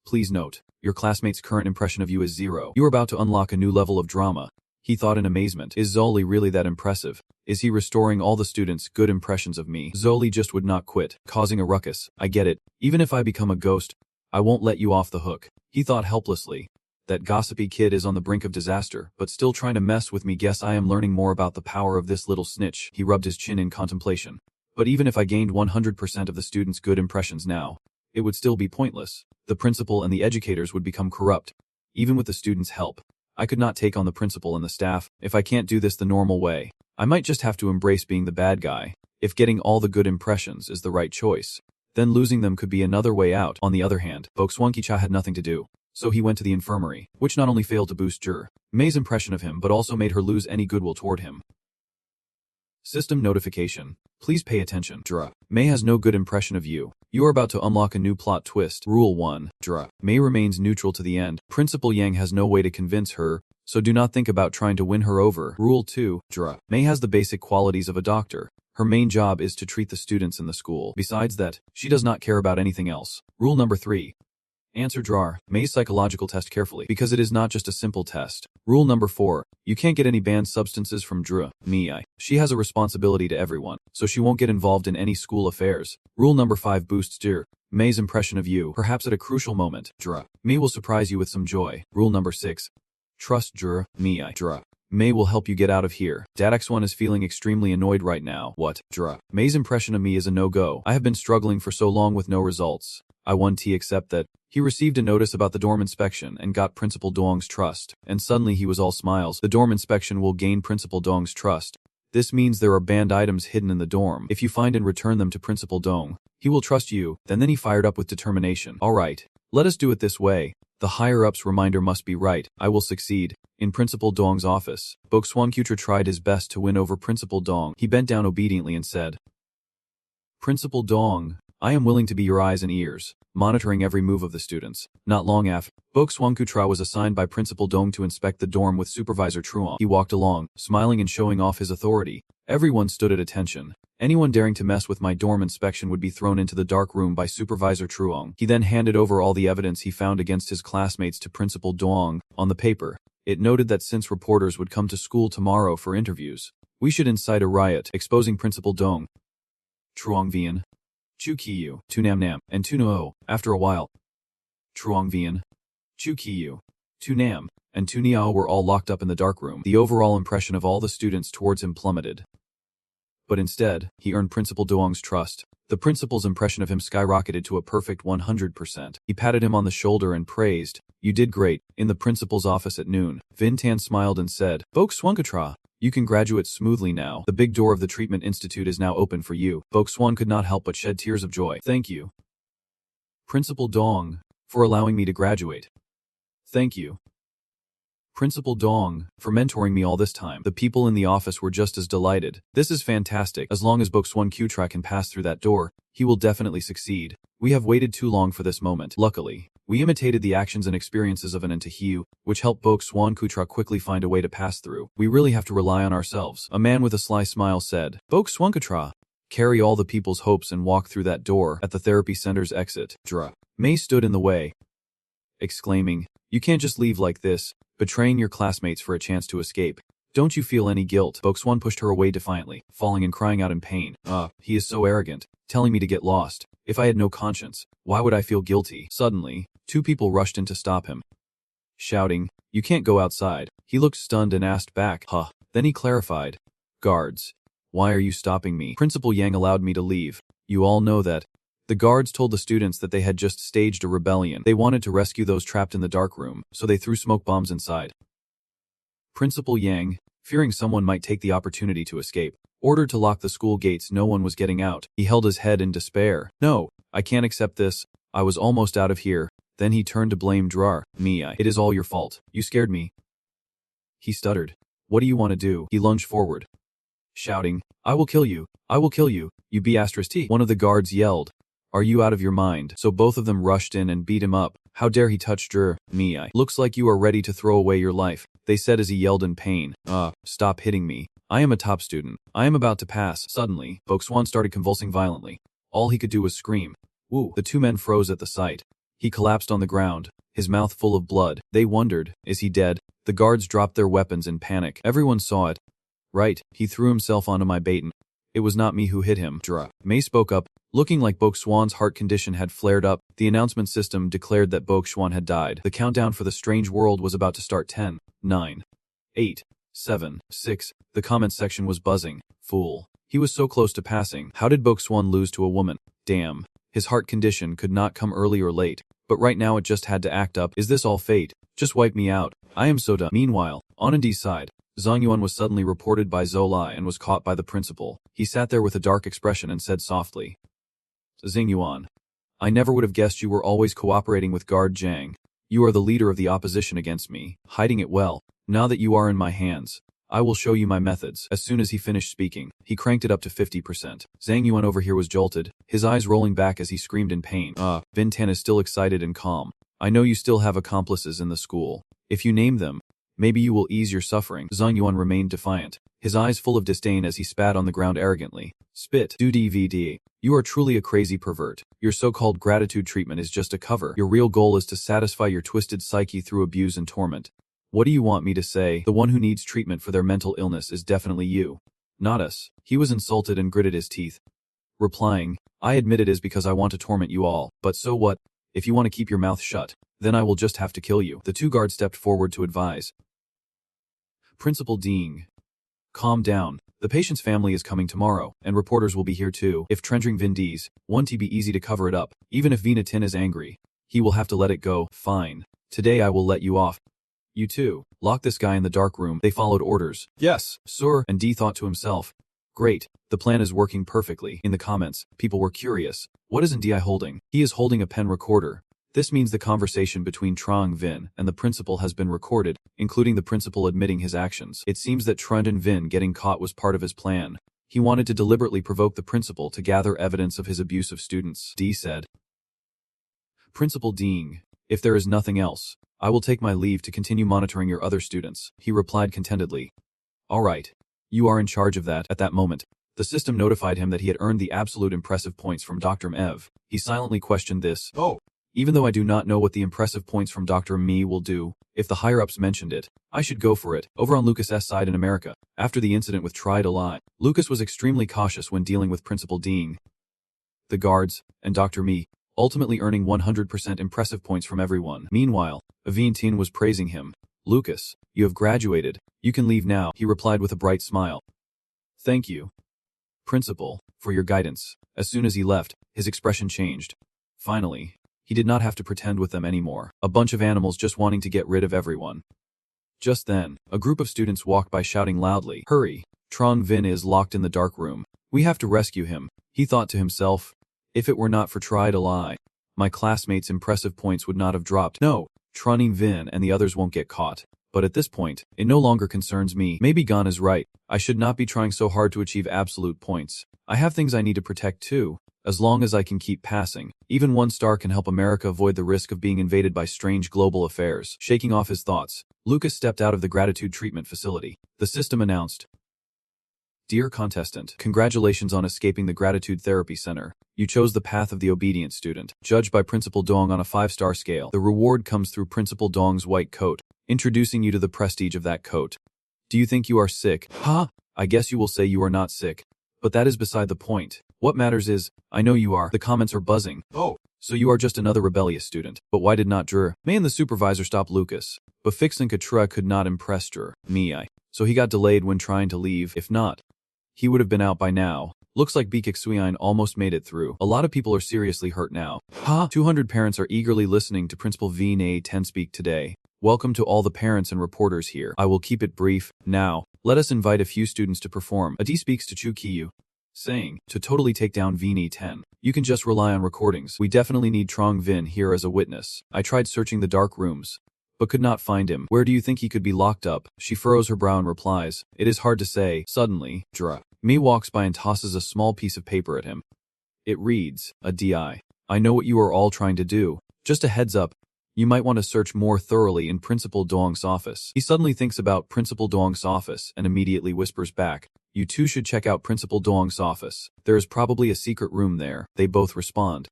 [SPEAKER 1] Please note, your classmate's current impression of you is 0. You are about to unlock a new level of drama. He thought in amazement. Is Zoli really that impressive? Is he restoring all the students' good impressions of me? Zoli just would not quit, causing a ruckus. I get it. Even if I become a ghost, I won't let you off the hook. He thought helplessly. That gossipy kid is on the brink of disaster, but still trying to mess with me. Guess I am learning more about the power of this little snitch. He rubbed his chin in contemplation. But even if I gained 100% of the students' good impressions now, it would still be pointless. The principal and the educators would become corrupt. Even with the students' help, I could not take on the principal and the staff. If I can't do this the normal way, I might just have to embrace being the bad guy. If getting all the good impressions is the right choice, then losing them could be another way out. On the other hand, Bokswankicha had nothing to do, so he went to the infirmary, which not only failed to boost May's impression of him but also made her lose any goodwill toward him. System notification. Please pay attention. May has no good impression of you. You are about to unlock a new plot twist. Rule 1. May remains neutral to the end. Principal Yang has no way to convince her, so do not think about trying to win her over. Rule 2. May has the basic qualities of a doctor. Her main job is to treat the students in the school. Besides that, she does not care about anything else. Rule number 3. Answer May's psychological test carefully, because it is not just a simple test. Rule number 4. You can't get any banned substances from Mei. She has a responsibility to everyone, so she won't get involved in any school affairs. Rule number 5 boosts May's impression of you. Perhaps at a crucial moment, Mei will surprise you with some joy. Rule number 6. Trust Mei. May will help you get out of here. Dadax1 is feeling extremely annoyed right now. What? May's impression of me is a no-go. I have been struggling for so long with no results. I 1T accept that. He received a notice about the dorm inspection and got Principal Dong's trust, and suddenly he was all smiles. The dorm inspection will gain Principal Dong's trust. This means there are banned items hidden in the dorm. If you find and return them to Principal Dong, he will trust you. Then he fired up with determination. Alright, let us do it this way. The higher-ups reminder must be right. I will succeed. In Principal Dong's office, Bokswankutra tried his best to win over Principal Dong. He bent down obediently and said, Principal Dong, I am willing to be your eyes and ears, monitoring every move of the students. Not long after, Bokswankutra was assigned by Principal Dong to inspect the dorm with Supervisor Truong. He walked along, smiling and showing off his authority. Everyone stood at attention. Anyone daring to mess with my dorm inspection would be thrown into the dark room by Supervisor Truong. He then handed over all the evidence he found against his classmates to Principal Dong. On the paper, it noted that since reporters would come to school tomorrow for interviews, we should incite a riot, exposing Principal Dong. Truong Vian, Chu Kiyu, Tu Nam Nam, and Tu No. After a while, Truong Vian, Chu Kiyu, Tu Nam, and Tu Niao were all locked up in the dark room. The overall impression of all the students towards him plummeted. But instead, he earned Principal Dong's trust. The principal's impression of him skyrocketed to a perfect 100%. He patted him on the shoulder and praised, "You did great." In the principal's office at noon, Vintan smiled and said, "Bok Swankatra, you can graduate smoothly now. The big door of the treatment institute is now open for you." Bok Swan could not help but shed tears of joy. "Thank you, Principal Dong, for allowing me to graduate. Thank you, Principal Dong, for mentoring me all this time." The people in the office were just as delighted. "This is fantastic. As long as Bokswan Kutra can pass through that door, he will definitely succeed. We have waited too long for this moment." Luckily, we imitated the actions and experiences of an Antahiu, which helped Bokswan Kutra quickly find a way to pass through. "We really have to rely on ourselves." A man with a sly smile said, "Bokswan Kutra, carry all the people's hopes and walk through that door at the therapy center's exit." May stood in the way, exclaiming, "You can't just leave like this, betraying your classmates for a chance to escape. Don't you feel any guilt?" Bokswan pushed her away defiantly, falling and crying out in pain. He is so arrogant, telling me to get lost. If I had no conscience, why would I feel guilty?" Suddenly, two people rushed in to stop him, shouting, "You can't go outside." He looked stunned and asked back, "Huh?" Then he clarified, "Guards, why are you stopping me?" Principal Yang allowed me to leave. "You all know that." The guards told the students that they had just staged a rebellion. They wanted to rescue those trapped in the dark room, so they threw smoke bombs inside. Principal Yang, fearing someone might take the opportunity to escape, ordered to lock the school gates. No one was getting out. He held his head in despair. "No, I can't accept this. I was almost out of here." Then he turned to blame Drar. "It is all your fault. You scared me." He stuttered. "What do you want to do?" He lunged forward, shouting, "I will kill you. I will kill you, you B*T." One of the guards yelled, "Are you out of your mind?" So both of them rushed in and beat him up. "How dare he touch Drar, Looks like you are ready to throw away your life," they said as he yelled in pain. Stop hitting me. I am a top student. I am about to pass." Suddenly, Bokswan started convulsing violently. All he could do was scream. "Woo!" The two men froze at the sight. He collapsed on the ground, his mouth full of blood. They wondered, is he dead? The guards dropped their weapons in panic. Everyone saw it. "Right, he threw himself onto my baton. It was not me who hit him." May spoke up, looking like Bokswan's heart condition had flared up. The announcement system declared that Bokswan had died. The countdown for the strange world was about to start. 10, 9, 8, 7, 6. The comments section was buzzing. "Fool. He was so close to passing. How did Bokswan lose to a woman? Damn. His heart condition could not come early or late. But right now it just had to act up. Is this all fate? Just wipe me out. I am so done." Meanwhile, on Andy's side, Zhang Yuan was suddenly reported by Zolai and was caught by the principal. He sat there with a dark expression and said softly, "Zhang Yuan, I never would have guessed you were always cooperating with Guard Zhang. You are the leader of the opposition against me, hiding it well. Now that you are in my hands, I will show you my methods." As soon as he finished speaking, he cranked it up to 50%. Zhang Yuan over here was jolted, his eyes rolling back as he screamed in pain. Vintan is still excited and calm. "I know you still have accomplices in the school. If you name them, maybe you will ease your suffering." Zhang Yuan remained defiant, his eyes full of disdain as he spat on the ground arrogantly. "Spit. Do DVD. You are truly a crazy pervert. Your so-called gratitude treatment is just a cover. Your real goal is to satisfy your twisted psyche through abuse and torment. What do you want me to say? The one who needs treatment for their mental illness is definitely you, not us." He was insulted and gritted his teeth, replying, "I admit it is because I want to torment you all, but so what? If you want to keep your mouth shut, then I will just have to kill you." The two guards stepped forward to advise. "Principal Ding, calm down. The patient's family is coming tomorrow, and reporters will be here too. If Trendring Vindies, won't be easy to cover it up. Even if Vina Tin is angry, he will have to let it go." "Fine. Today I will let you off. You two, lock this guy in the dark room." They followed orders. "Yes, sir." And D thought to himself, "Great, the plan is working perfectly." In the comments, people were curious. What is Ndi holding? He is holding a pen recorder. This means the conversation between Trang Vin and the principal has been recorded, including the principal admitting his actions. It seems that Trent and Vin getting caught was part of his plan. He wanted to deliberately provoke the principal to gather evidence of his abuse of students. D said, "Principal Ding, if there is nothing else, I will take my leave to continue monitoring your other students." He replied contentedly, "All right. You are in charge of that." At that moment, the system notified him that he had earned the absolute impressive points from Dr. Mev. He silently questioned this. Even though I do not know what the impressive points from Dr. Me will do, if the higher-ups mentioned it, I should go for it." Over on Lucas's side in America, after the incident with Tried a Lie, Lucas was extremely cautious when dealing with Principal Ding, the guards, and Dr. Me, ultimately earning 100% impressive points from everyone. Meanwhile, Avintin was praising him. "Lucas, you have graduated. You can leave now," he replied with a bright smile. "Thank you, Principal, for your guidance. As soon as he left, his expression changed. Finally, he did not have to pretend with them anymore. A bunch of animals just wanting to get rid of everyone. Just then, a group of students walked by shouting loudly, "Hurry! Trong Vin is locked in the dark room. We have to rescue him," he thought to himself. If it were not for try to lie, my classmates' impressive points would not have dropped. No, Trong Vin and the others won't get caught. But at this point, it no longer concerns me. Maybe Gon is right. I should not be trying so hard to achieve absolute points. I have things I need to protect too. As long as I can keep passing, even 1 star can help America avoid the risk of being invaded by strange global affairs. Shaking off his thoughts, Lucas stepped out of the gratitude treatment facility. The system announced, "Dear contestant, congratulations on escaping the Gratitude Therapy Center. You chose the path of the obedient student. Judged by Principal Dong on a 5-star scale, the reward comes through Principal Dong's white coat, introducing you to the prestige of that coat. Do you think you are sick? Ha! I guess you will say you are not sick. But that is beside the point. What matters is, I know you are." The comments are buzzing. "Oh, so you are just another rebellious student." But why did not Dr. May and the supervisor stop Lucas? But fixing Katra could not impress Dr. May, so he got delayed when trying to leave. If not, he would have been out by now. Looks like Bikik Suiyin almost made it through. A lot of people are seriously hurt now. 200 parents are eagerly listening to Principal V. 10 speak today. Welcome to all the parents and reporters here. I will keep it brief. Now, let us invite a few students to perform. Adi speaks to Chu Kiyu, saying, to totally take down V. 10. You can just rely on recordings. We definitely need Trong Vin here as a witness. I tried searching the dark rooms, but could not find him. Where do you think he could be locked up? She furrows her brow and replies, it is hard to say. Suddenly, Dr. May walks by and tosses a small piece of paper at him. It reads, a DI. I know what you are all trying to do. Just a heads up. You might want to search more thoroughly in Principal Dong's office. He suddenly thinks about Principal Dong's office and immediately whispers back, you two should check out Principal Dong's office. There is probably a secret room there. They both respond.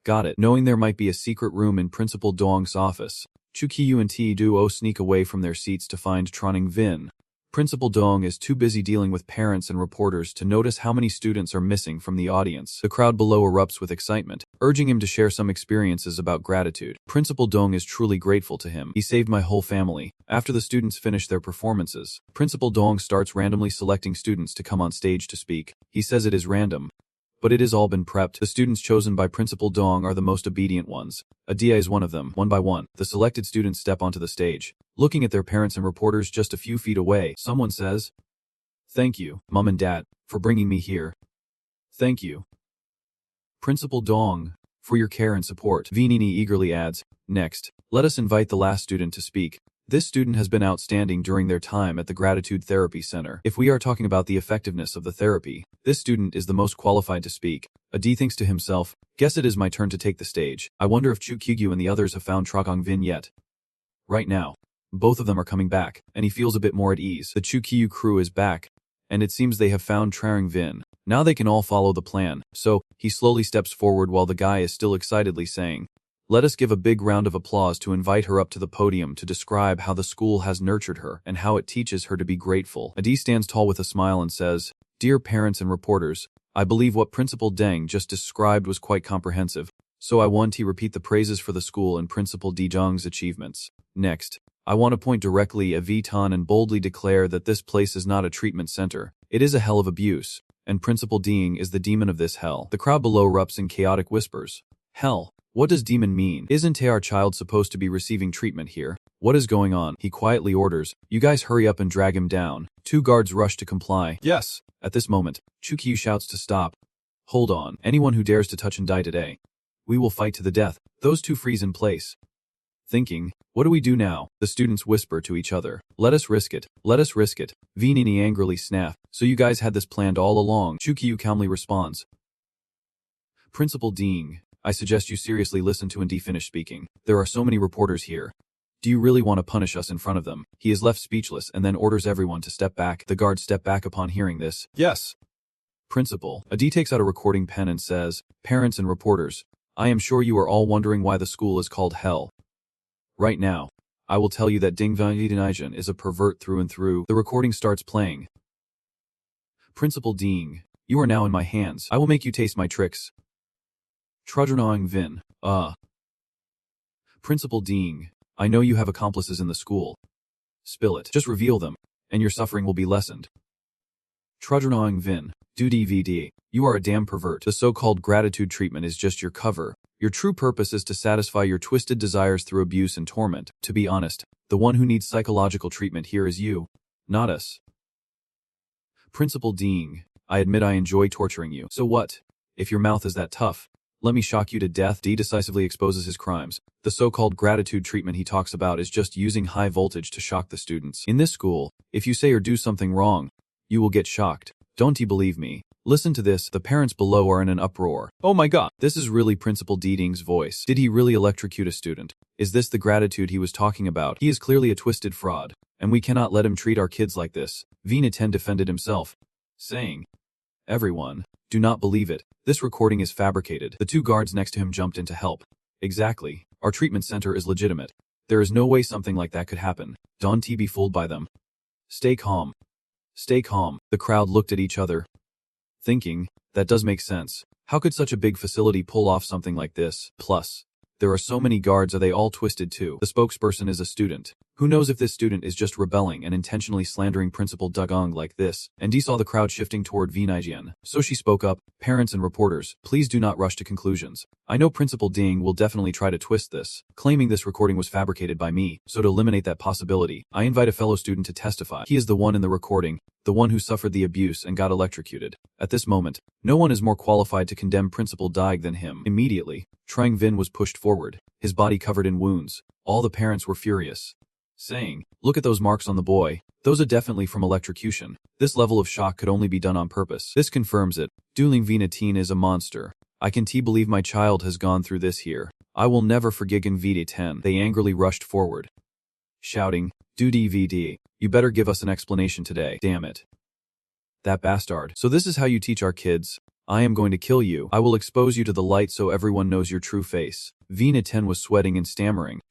[SPEAKER 1] Got it. Knowing there might be a secret room in Principal Dong's office, Chu Kiyu and T Duo sneak away from their seats to find Trong Vin. Principal Dong is too busy dealing with parents and reporters to notice how many students are missing from the audience. The crowd below erupts with excitement, urging him to share some experiences about gratitude. Principal Dong is truly grateful to him. He saved my whole family. After the students finish their performances, Principal Dong starts randomly selecting students to come on stage to speak. He says it is random, but it has all been prepped. The students chosen by Principal Dong are the most obedient ones. Adia is one of them. One by one, the selected students step onto the stage. Looking at their parents and reporters just a few feet away, someone says, thank you, Mom and Dad, for bringing me here. Thank you, Principal Dong, for your care and support. Vinini eagerly adds, next, let us invite the last student to speak. This student has been outstanding during their time at the Gratitude Therapy Center. If we are talking about the effectiveness of the therapy, this student is the most qualified to speak. Adi thinks to himself, guess it is my turn to take the stage. I wonder if Chu Kyu and the others have found Trong Vin yet. Right now, both of them are coming back, and he feels a bit more at ease. The Chu Kyu crew is back, and it seems they have found Trong Vin. Now they can all follow the plan. So, he slowly steps forward while the guy is still excitedly saying, let us give a big round of applause to invite her up to the podium to describe how the school has nurtured her and how it teaches her to be grateful. Adi stands tall with a smile and says, dear parents and reporters, I believe what Principal Deng just described was quite comprehensive, so I want to repeat the praises for the school and Principal Dejong's achievements. Next, I want to point directly at Vitan and boldly declare that this place is not a treatment center. It is a hell of abuse, and Principal Deng is the demon of this hell. The crowd below erupts in chaotic whispers. Hell. What does demon mean? Isn't our child supposed to be receiving treatment here? What is going on? He quietly orders, you guys hurry up and drag him down. 2 guards rush to comply. Yes. At this moment, Chu Kyu shouts to stop. Hold on. Anyone who dares to touch and die today, we will fight to the death. Those 2 freeze in place. Thinking, what do we do now? The students whisper to each other. Let us risk it. Let us risk it. Vinini angrily snap. So you guys had this planned all along. Chu Kyu calmly responds. Principal Deng, I suggest you seriously listen to and finish speaking. There are so many reporters here. Do you really want to punish us in front of them? He is left speechless and then orders everyone to step back. The guards step back upon hearing this. Yes. Principal. Adi takes out a recording pen and says, parents and reporters, I am sure you are all wondering why the school is called hell. Right now, I will tell you that Ding Vanyidanijin is a pervert through and through. The recording starts playing. Principal Deng, you are now in my hands. I will make you taste my tricks. Trong Vin, Principal Deng, I know you have accomplices in the school. Spill it. Just reveal them, and your suffering will be lessened. Trudgernawing Vin. Do DVD. You are a damn pervert. The so-called gratitude treatment is just your cover. Your true purpose is to satisfy your twisted desires through abuse and torment. To be honest, the one who needs psychological treatment here is you, not us. Principal Dean. I admit I enjoy torturing you. So what? If your mouth is that tough, let me shock you to death. D decisively exposes his crimes. The so-called gratitude treatment he talks about is just using high voltage to shock the students. In this school, if you say or do something wrong, you will get shocked. Don't you believe me? Listen to this. The parents below are in an uproar. Oh my god, this is really Principal Deeding's voice. Did he really electrocute a student? Is this the gratitude he was talking about? He is clearly a twisted fraud, and we cannot let him treat our kids like this. Vina 10 defended himself, saying, "Everyone, do not believe it. This recording is fabricated." The two guards next to him jumped in to help. Exactly. Our treatment center is legitimate. There is no way something like that could happen. Don't be fooled by them. Stay calm. Stay calm. The crowd looked at each other, thinking, that does make sense. How could such a big facility pull off something like this? Plus, there are so many guards. Are they all twisted too? The spokesperson is a student. Who knows if this student is just rebelling and intentionally slandering Principal Dugong like this? And Dee saw the crowd shifting toward Vinijian. So she spoke up, "Parents and reporters, please do not rush to conclusions. I know Principal Ding will definitely try to twist this, claiming this recording was fabricated by me. So to eliminate that possibility, I invite a fellow student to testify. He is the one in the recording, the one who suffered the abuse and got electrocuted. At this moment, no one is more qualified to condemn Principal Daig than him." Immediately, Trang Vin was pushed forward, his body covered in wounds. All the parents were furious, saying, "Look at those marks on the boy. Those are definitely from electrocution. This level of shock could only be done on purpose." This confirms it. Dueling Vina Teen is a monster. I can believe my child has gone through this here. I will never forgive Vina 10. They angrily rushed forward, shouting, "Do DVD. You better give us an explanation today. Damn it. That bastard. So this is how you teach our kids? I am going to kill you. I will expose you to the light so everyone knows your true face." Vina 10 was sweating and stammering,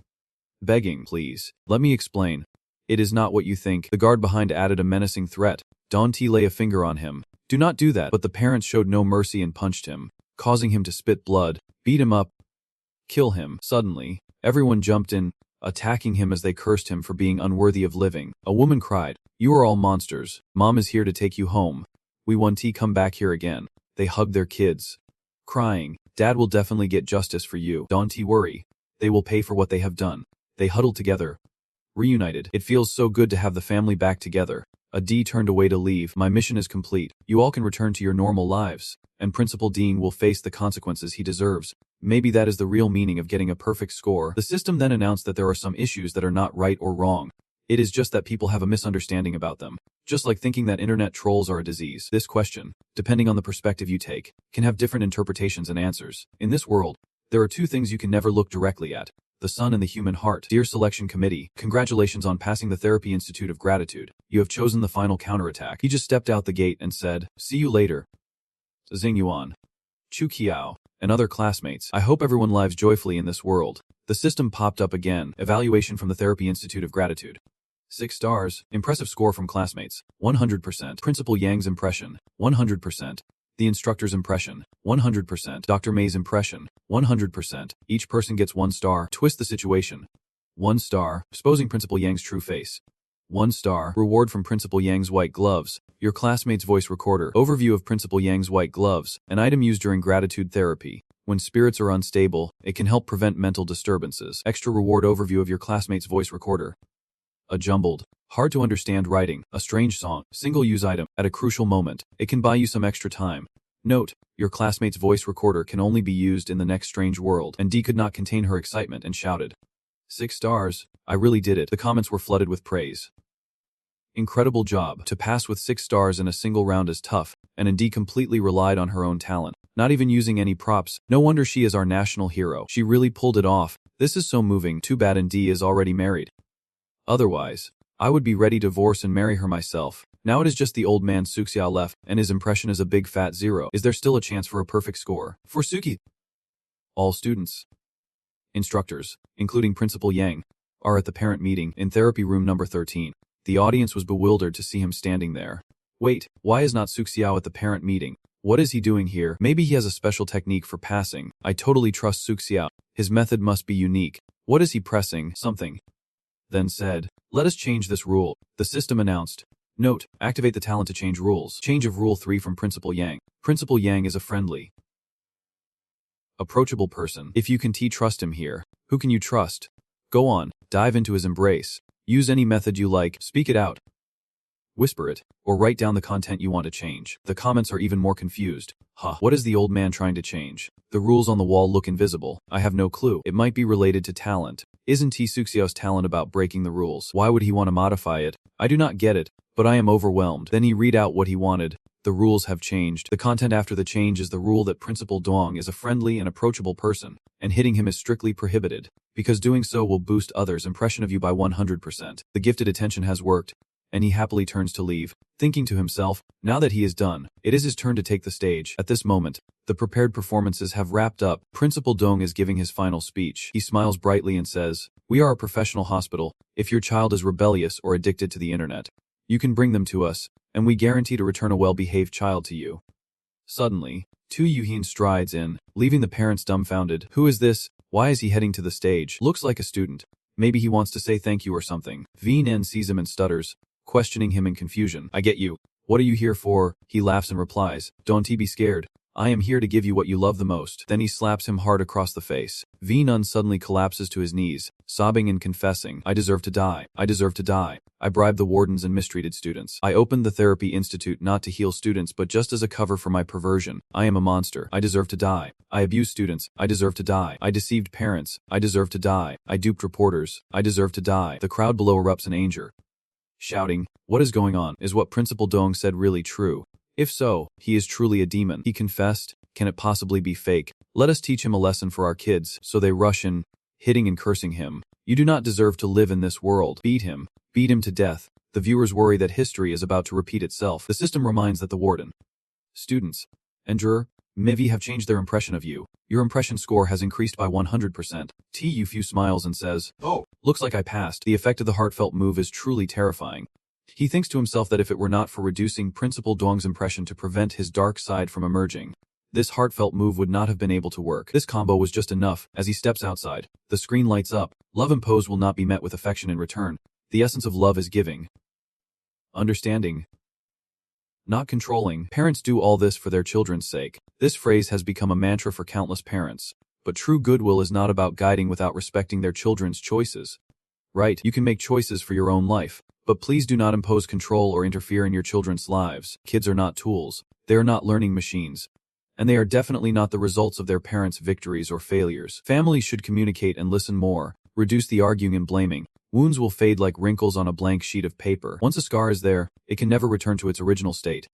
[SPEAKER 1] begging, "Please, let me explain. It is not what you think." The guard behind added a menacing threat. Don T lay a finger on him. "Do not do that." But the parents showed no mercy and punched him, causing him to spit blood, beat him up, kill him. Suddenly, everyone jumped in, attacking him as they cursed him for being unworthy of living. A woman cried, "You are all monsters. Mom is here to take you home. We want to come back here again." They hugged their kids, crying, "Dad will definitely get justice for you. Don't worry. They will pay for what they have done." They huddled together, reunited. "It feels so good to have the family back together." A D turned away to leave. "My mission is complete. You all can return to your normal lives, and Principal Dean will face the consequences he deserves. Maybe that is the real meaning of getting a perfect score." The system then announced that there are some issues that are not right or wrong. It is just that people have a misunderstanding about them. Just like thinking that internet trolls are a disease. This question, depending on the perspective you take, can have different interpretations and answers. In this world, there are two things you can never look directly at: the sun and the human heart. Dear Selection Committee, congratulations on passing the Therapy Institute of Gratitude. You have chosen the final counterattack. He just stepped out the gate and said, "See you later. Xing Yuan, Chu Qiao, and other classmates. I hope everyone lives joyfully in this world." The system popped up again. Evaluation from the Therapy Institute of Gratitude. 6 stars. Impressive score from classmates, 100%. Principal Yang's impression, 100%. The instructor's impression, 100%. Dr. May's impression, 100%. Each person gets 1 star. Twist the situation, 1 star. Exposing Principal Yang's true face, 1 star. Reward from Principal Yang's white gloves. Your classmate's voice recorder. Overview of Principal Yang's white gloves, an item used during gratitude therapy. When spirits are unstable, it can help prevent mental disturbances. Extra reward. Overview of your classmate's voice recorder. A jumbled, hard to understand writing, a strange song, single-use item. At a crucial moment, it can buy you some extra time. Note, your classmate's voice recorder can only be used in the next strange world. And D could not contain her excitement and shouted, 6 stars, I really did it. The comments were flooded with praise. Incredible job. To pass with 6 stars in a single round is tough, and D completely relied on her own talent, not even using any props. No wonder she is our national hero. She really pulled it off. This is so moving. Too bad D is already married. Otherwise, I would be ready to divorce and marry her myself. Now it is just the old man Suxia left, and his impression is a big fat 0. Is there still a chance for a perfect score for Suki? All students, instructors, including Principal Yang, are at the parent meeting in therapy room number 13. The audience was bewildered to see him standing there. Wait, why is not Suxiao at the parent meeting? What is he doing here? Maybe he has a special technique for passing. I totally trust Suxiao. His method must be unique. What is he pressing? Something then said, "Let us change this rule." The system announced, Note, activate the talent to change rules. Change of Rule 3 from Principal Yang. Principal Yang is a friendly, approachable person. If you can trust him here, who can you trust? Go on, dive into his embrace. Use any method you like, speak it out, whisper it, or write down the content you want to change. The comments are even more confused. What is the old man trying to change? The rules on the wall look invisible. I have no clue. It might be related to talent. Isn't Tsuxiao's talent about breaking the rules? Why would he want to modify it? I do not get it, but I am overwhelmed. Then he read out what he wanted. The rules have changed. The content after the change is the rule that Principal Dong is a friendly and approachable person, and hitting him is strictly prohibited, because doing so will boost others' impression of you by 100%. The gifted attention has worked, and he happily turns to leave, thinking to himself, now that he is done, it is his turn to take the stage. At this moment, the prepared performances have wrapped up. Principal Dong is giving his final speech. He smiles brightly and says, "We are a professional hospital. If your child is rebellious or addicted to the internet, you can bring them to us, and we guarantee to return a well-behaved child to you." Suddenly, Tu Yuhin strides in, leaving the parents dumbfounded. Who is this? Why is he heading to the stage? Looks like a student. Maybe he wants to say thank you or something. Vnen sees him and stutters, questioning him in confusion. I get you. What are you here for? He laughs and replies, don't be scared. I am here to give you what you love the most. Then he slaps him hard across the face. Vnun suddenly collapses to his knees, sobbing and confessing, I deserve to die. I deserve to die. I bribed the wardens and mistreated students. I opened the therapy institute not to heal students but just as a cover for my perversion. I am a monster. I deserve to die. I abused students. I deserve to die. I deceived parents. I deserve to die. I duped reporters. I deserve to die. The crowd below erupts in anger, shouting, what is going on? Is what Principal Dong said really true? If so, he is truly a demon. He confessed. Can it possibly be fake? Let us teach him a lesson for our kids. So they rush in, hitting and cursing him. You do not deserve to live in this world. Beat him. Beat him to death. The viewers worry that history is about to repeat itself. The system reminds that the warden, students, and juror, Mivi have changed their impression of you. Your impression score has increased by 100%. Tu smiles and says, oh, looks like I passed. The effect of the heartfelt move is truly terrifying. He thinks to himself that if it were not for reducing Principal Dong's impression to prevent his dark side from emerging, this heartfelt move would not have been able to work. This combo was just enough. As he steps outside, the screen lights up. Love imposed will not be met with affection in return. The essence of love is giving, understanding, not controlling. Parents do all this for their children's sake. This phrase has become a mantra for countless parents. But true goodwill is not about guiding without respecting their children's choices. Right, you can make choices for your own life, but please do not impose control or interfere in your children's lives. Kids are not tools. They are not learning machines. And they are definitely not the results of their parents' victories or failures. Families should communicate and listen more. Reduce the arguing and blaming. Wounds will fade like wrinkles on a blank sheet of paper. Once a scar is there, it can never return to its original state.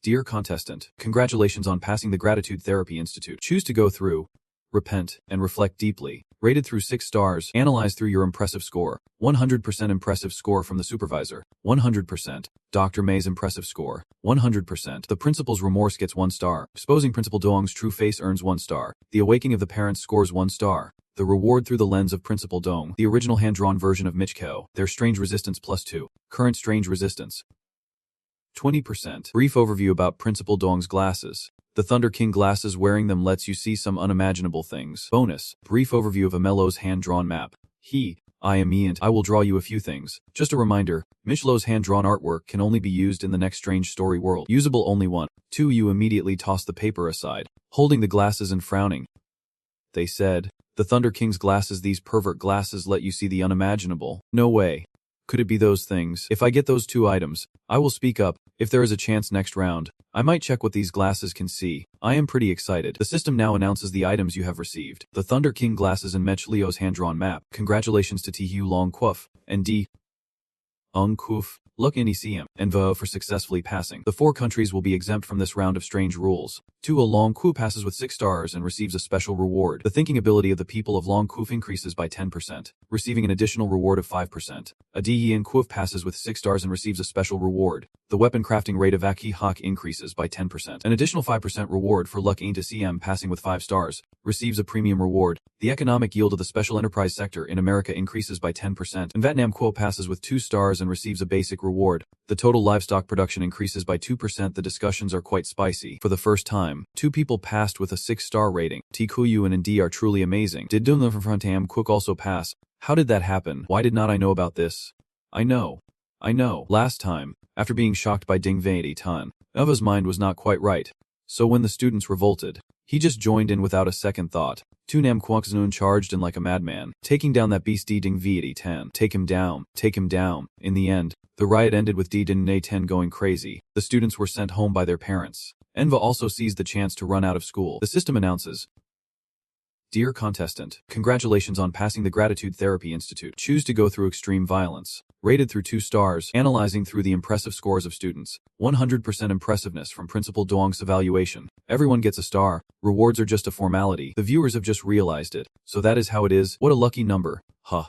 [SPEAKER 1] Dear contestant, congratulations on passing the Gratitude Therapy Institute. Choose to go through, repent, and reflect deeply. Rated through 6 stars. Analyze through your impressive score. 100% impressive score from the supervisor. 100%. Dr. May's impressive score. 100%. The principal's remorse gets 1 star. Exposing Principal Dong's true face earns 1 star. The awakening of the parents scores 1 star. The reward through the lens of Principal Dong. The original hand-drawn version of Michiko. Their strange resistance +2. Current strange resistance 20%. Brief overview about Principal Dong's glasses. The Thunder King glasses, wearing them lets you see some unimaginable things. Bonus. Brief overview of Amelo's hand-drawn map. I am me and I will draw you a few things. Just a reminder, Michlo's hand-drawn artwork can only be used in the next strange story world. Usable only 1. 2. You immediately toss the paper aside, holding the glasses and frowning. They said, the Thunder King's glasses, these pervert glasses let you see the unimaginable. No way. Could it be those things? If I get those 2 items, I will speak up. If there is a chance next round, I might check what these glasses can see. I am pretty excited. The system now announces the items you have received. The Thunder King glasses and Mech Leo's hand-drawn map. Congratulations to Tihu Long Quof and D. Ung Kuf, Look Nicm, and Vo for successfully passing. The 4 countries will be exempt from this round of strange rules. Tu Long Ku passes with 6 stars and receives a special reward. The thinking ability of the people of Long Kuf increases by 10%, receiving an additional reward of 5%. A Yin Kuf passes with 6 stars and receives a special reward. The weapon crafting rate of Aki Hawk increases by 10%. An additional 5% reward for Luck Ain to CM passing with 5 stars, receives a premium reward. The economic yield of the special enterprise sector in America increases by 10%. And Vietnam Quo passes with 2 stars and receives a basic reward. The total livestock production increases by 2%. The discussions are quite spicy. For the first time, 2 people passed with a 6-star rating. Tikuyu and Ndi are truly amazing. Did Dumla from Frontam Cook also pass? How did that happen? Why did not I know about this? I know. I know. Last time, after being shocked by Ding Vei Tan, Eva's mind was not quite right. So when the students revolted, he just joined in without a second thought. Tu Nam Quoxnun charged in like a madman, taking down that beast Ding Vei Tan. Take him down, take him down. In the end, the riot ended with Ding Vei Tan going crazy. The students were sent home by their parents. Enva also seized the chance to run out of school. The system announces, "Dear contestant, congratulations on passing the Gratitude Therapy Institute. Choose to go through extreme violence. Rated through 2 stars, analyzing through the impressive scores of students. 100% impressiveness from Principal Doong's evaluation. Everyone gets a star. Rewards are just a formality. The viewers have just realized it. So that is how it is. What a lucky number. Huh.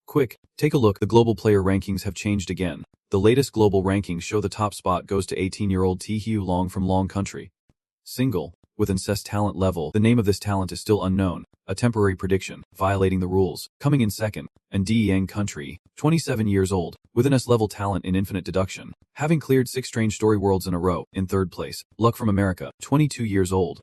[SPEAKER 1] Quick, take a look. The global player rankings have changed again. The latest global rankings show the top spot goes to 18-year-old T Hugh Long from Long Country. Single. With incest talent level, the name of this talent is still unknown. A temporary prediction, violating the rules. Coming in second, and D Yang Country, 27 years old, with an S-level talent in infinite deduction, having cleared 6 strange story worlds in a row. In third place, Luck from America, 22 years old.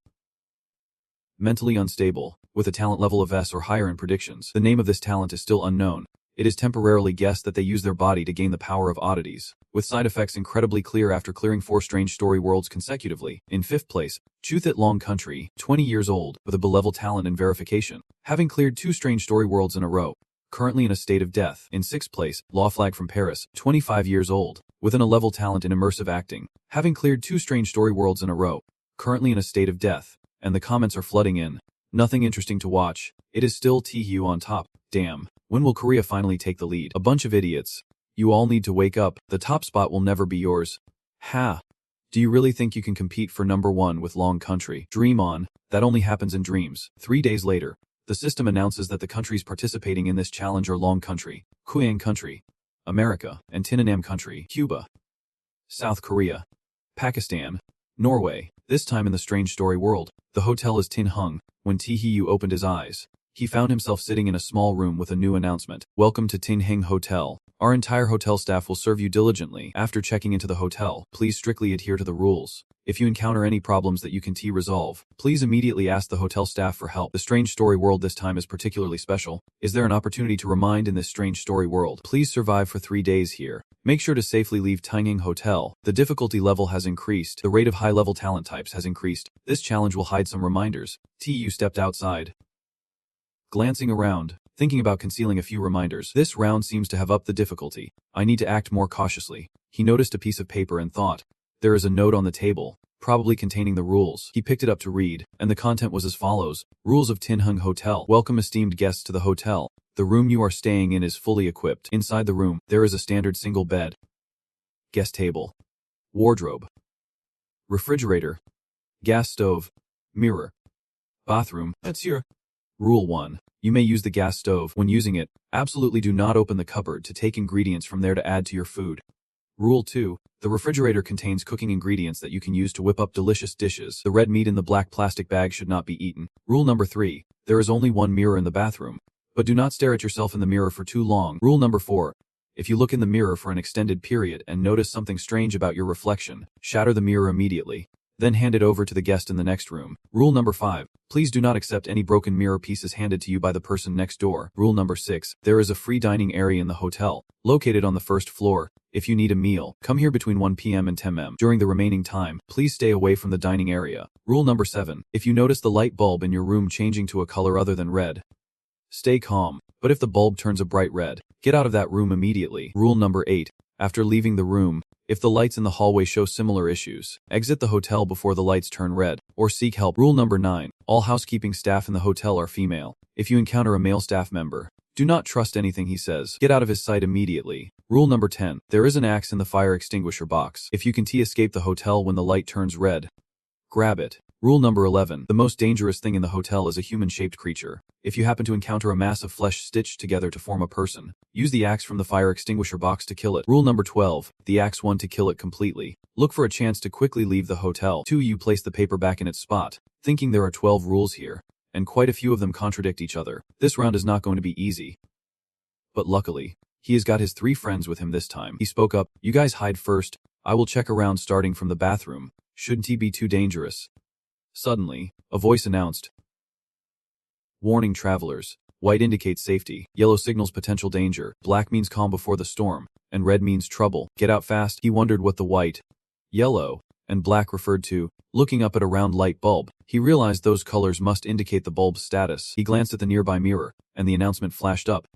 [SPEAKER 1] Mentally unstable, with a talent level of S or higher in predictions. The name of this talent is still unknown. It is temporarily guessed that they use their body to gain the power of oddities, with side effects incredibly clear after clearing 4 strange story worlds consecutively. In 5th place, Chuthit Long Country, 20 years old, with a B-level talent in verification, having cleared 2 strange story worlds in a row, currently in a state of death. In 6th place, Law Flag from Paris, 25 years old, with an A-level talent in immersive acting, having cleared 2 strange story worlds in a row, currently in a state of death. And the comments are flooding in. Nothing interesting to watch. It is still TU on top. Damn. When will Korea finally take the lead? A bunch of idiots. You all need to wake up. The top spot will never be yours. Ha. Do you really think you can compete for number 1 with Long Country? Dream on. That only happens in dreams. 3 days later, the system announces that the countries participating in this challenge are Long Country, Kuang Country, America, and Tinanam Country, Cuba, South Korea, Pakistan, Norway. This time in the strange story world, the hotel is Tin Hung. When T-Hyu opened his eyes, he found himself sitting in a small room with a new announcement. Welcome to Tin Hing Hotel. Our entire hotel staff will serve you diligently. After checking into the hotel, please strictly adhere to the rules. If you encounter any problems that you can resolve, please immediately ask the hotel staff for help. The strange story world this time is particularly special. Is there an opportunity to remind in this strange story world? Please survive for 3 days here. Make sure to safely leave Tanging Hotel. The difficulty level has increased. The rate of high-level talent types has increased. This challenge will hide some reminders. TU stepped outside, glancing around, thinking about concealing a few reminders. This round seems to have upped the difficulty. I need to act more cautiously. He noticed a piece of paper and thought, there is a note on the table, probably containing the rules. He picked it up to read, and the content was as follows. Rules of Tin Hung Hotel. Welcome esteemed guests to the hotel. The room you are staying in is fully equipped. Inside the room, there is a standard single bed, guest table, wardrobe, refrigerator, gas stove, mirror, bathroom. That's your Rule 1. You may use the gas stove. When using it, absolutely do not open the cupboard to take ingredients from there to add to your food. Rule 2. The refrigerator contains cooking ingredients that you can use to whip up delicious dishes. The red meat in the black plastic bag should not be eaten. Rule number 3. There is only one mirror in the bathroom, but do not stare at yourself in the mirror for too long. Rule number 4. If you look in the mirror for an extended period and notice something strange about your reflection, shatter the mirror immediately. Then hand it over to the guest in the next room. Rule number 5. Please do not accept any broken mirror pieces handed to you by the person next door. Rule number 6. There is a free dining area in the hotel, located on the first floor. If you need a meal, come here between 1 p.m. and 10 m. During the remaining time, please stay away from the dining area. Rule number 7. If you notice the light bulb in your room changing to a color other than red, stay calm. But if the bulb turns a bright red, get out of that room immediately. Rule number 8. After leaving the room, if the lights in the hallway show similar issues, exit the hotel before the lights turn red, or seek help. Rule number 9. All housekeeping staff in the hotel are female. If you encounter a male staff member, do not trust anything he says. Get out of his sight immediately. Rule number 10. There is an axe in the fire extinguisher box. If you can escape the hotel when the light turns red, grab it. Rule number 11. The most dangerous thing in the hotel is a human-shaped creature. If you happen to encounter a mass of flesh stitched together to form a person, use the axe from the fire extinguisher box to kill it. Rule number 12. The axe 1 to kill it completely. Look for a chance to quickly leave the hotel. 2. You place the paper back in its spot, thinking there are 12 rules here, and quite a few of them contradict each other. This round is not going to be easy. But luckily, he has got his 3 friends with him this time. He spoke up, you guys hide first. I will check around starting from the bathroom. Shouldn't he be too dangerous? Suddenly, a voice announced, warning travelers. White indicates safety, yellow signals potential danger, black means calm before the storm, and red means trouble. Get out fast. He wondered what the white, yellow, and black referred to. Looking up at a round light bulb, he realized those colors must indicate the bulb's status. He glanced at the nearby mirror, and the announcement flashed up.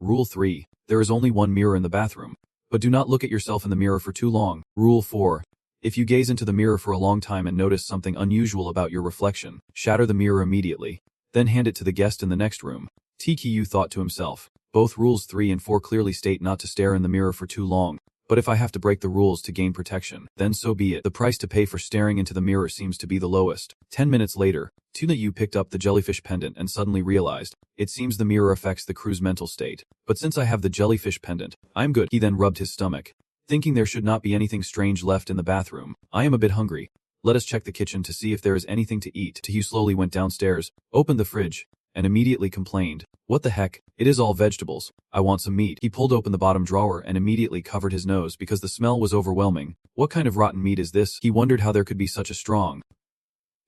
[SPEAKER 1] Rule 3. There is only one mirror in the bathroom, but do not look at yourself in the mirror for too long. Rule 4. If you gaze into the mirror for a long time and notice something unusual about your reflection, shatter the mirror immediately, then hand it to the guest in the next room. TQ thought to himself. Both rules 3 and 4 clearly state not to stare in the mirror for too long, but if I have to break the rules to gain protection, then so be it. The price to pay for staring into the mirror seems to be the lowest. 10 minutes later, Tuna Yu picked up the jellyfish pendant and suddenly realized, it seems the mirror affects the crew's mental state. But since I have the jellyfish pendant, I'm good. He then rubbed his stomach, thinking there should not be anything strange left in the bathroom. I am a bit hungry. Let us check the kitchen to see if there is anything to eat. Tuna Yu slowly went downstairs, opened the fridge, and immediately complained. What the heck? It is all vegetables. I want some meat. He pulled open the bottom drawer and immediately covered his nose because the smell was overwhelming. What kind of rotten meat is this? He wondered how there could be such a strong,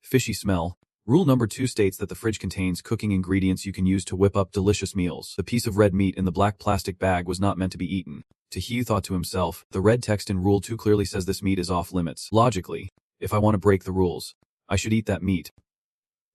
[SPEAKER 1] fishy smell. Rule number 2 states that the fridge contains cooking ingredients you can use to whip up delicious meals. The piece of red meat in the black plastic bag was not meant to be eaten. Tahiyu thought to himself, the red text in Rule 2 clearly says this meat is off limits. Logically, if I want to break the rules, I should eat that meat.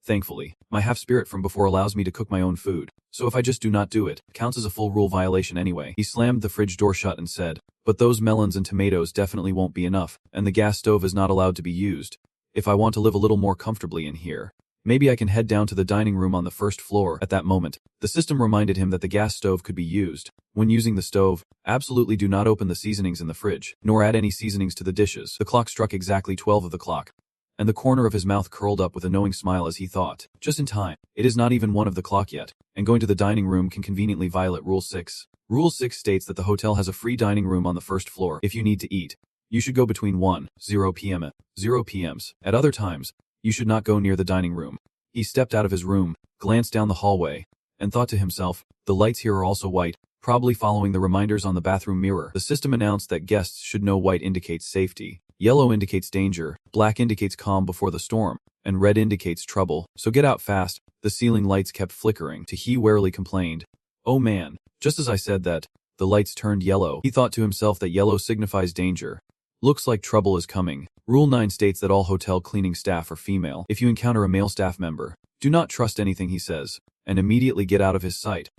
[SPEAKER 1] Thankfully, my half-spirit from before allows me to cook my own food, so if I just do not do it, counts as a full rule violation anyway. He slammed the fridge door shut and said, but those melons and tomatoes definitely won't be enough, and the gas stove is not allowed to be used. If I want to live a little more comfortably in here, maybe I can head down to the dining room on the first floor. At that moment, the system reminded him that the gas stove could be used. When using the stove, absolutely do not open the seasonings in the fridge, nor add any seasonings to the dishes. The clock struck exactly 12 of the clock, and the corner of his mouth curled up with a knowing smile as he thought, just in time. It is not even 1 of the clock yet, and going to the dining room can conveniently violate Rule 6. Rule 6 states that the hotel has a free dining room on the first floor. If you need to eat, you should go between 1:00 p.m. and 0 p.m. At other times, you should not go near the dining room. He stepped out of his room, glanced down the hallway, and thought to himself, the lights here are also white, probably following the reminders on the bathroom mirror. The system announced that guests should know white indicates safety, yellow indicates danger, black indicates calm before the storm, and red indicates trouble, so get out fast. The ceiling lights kept flickering. Tahi warily complained, oh man, just as I said that, the lights turned yellow. He thought to himself that yellow signifies danger. Looks like trouble is coming. Rule 9 states that all hotel cleaning staff are female. If you encounter a male staff member, do not trust anything he says, and immediately get out of his sight.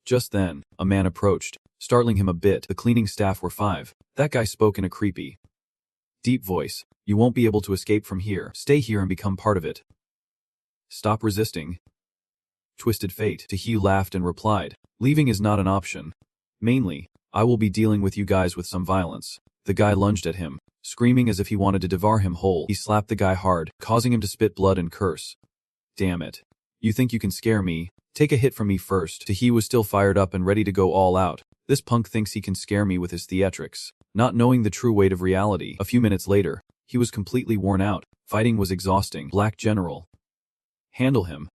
[SPEAKER 1] Just then, a man approached, startling him a bit. The cleaning staff were 5. That guy spoke in a creepy, deep voice. You won't be able to escape from here. Stay here and become part of it. Stop resisting. Twisted fate. Tahi laughed and replied, leaving is not an option. Mainly, I will be dealing with you guys with some violence. The guy lunged at him, screaming as if he wanted to devour him whole. He slapped the guy hard, causing him to spit blood and curse. Damn it. You think you can scare me? Take a hit from me first. Tahi was still fired up and ready to go all out. This punk thinks he can scare me with his theatrics, not knowing the true weight of reality. A few minutes later, he was completely worn out. Fighting was exhausting. Black General. Handle him.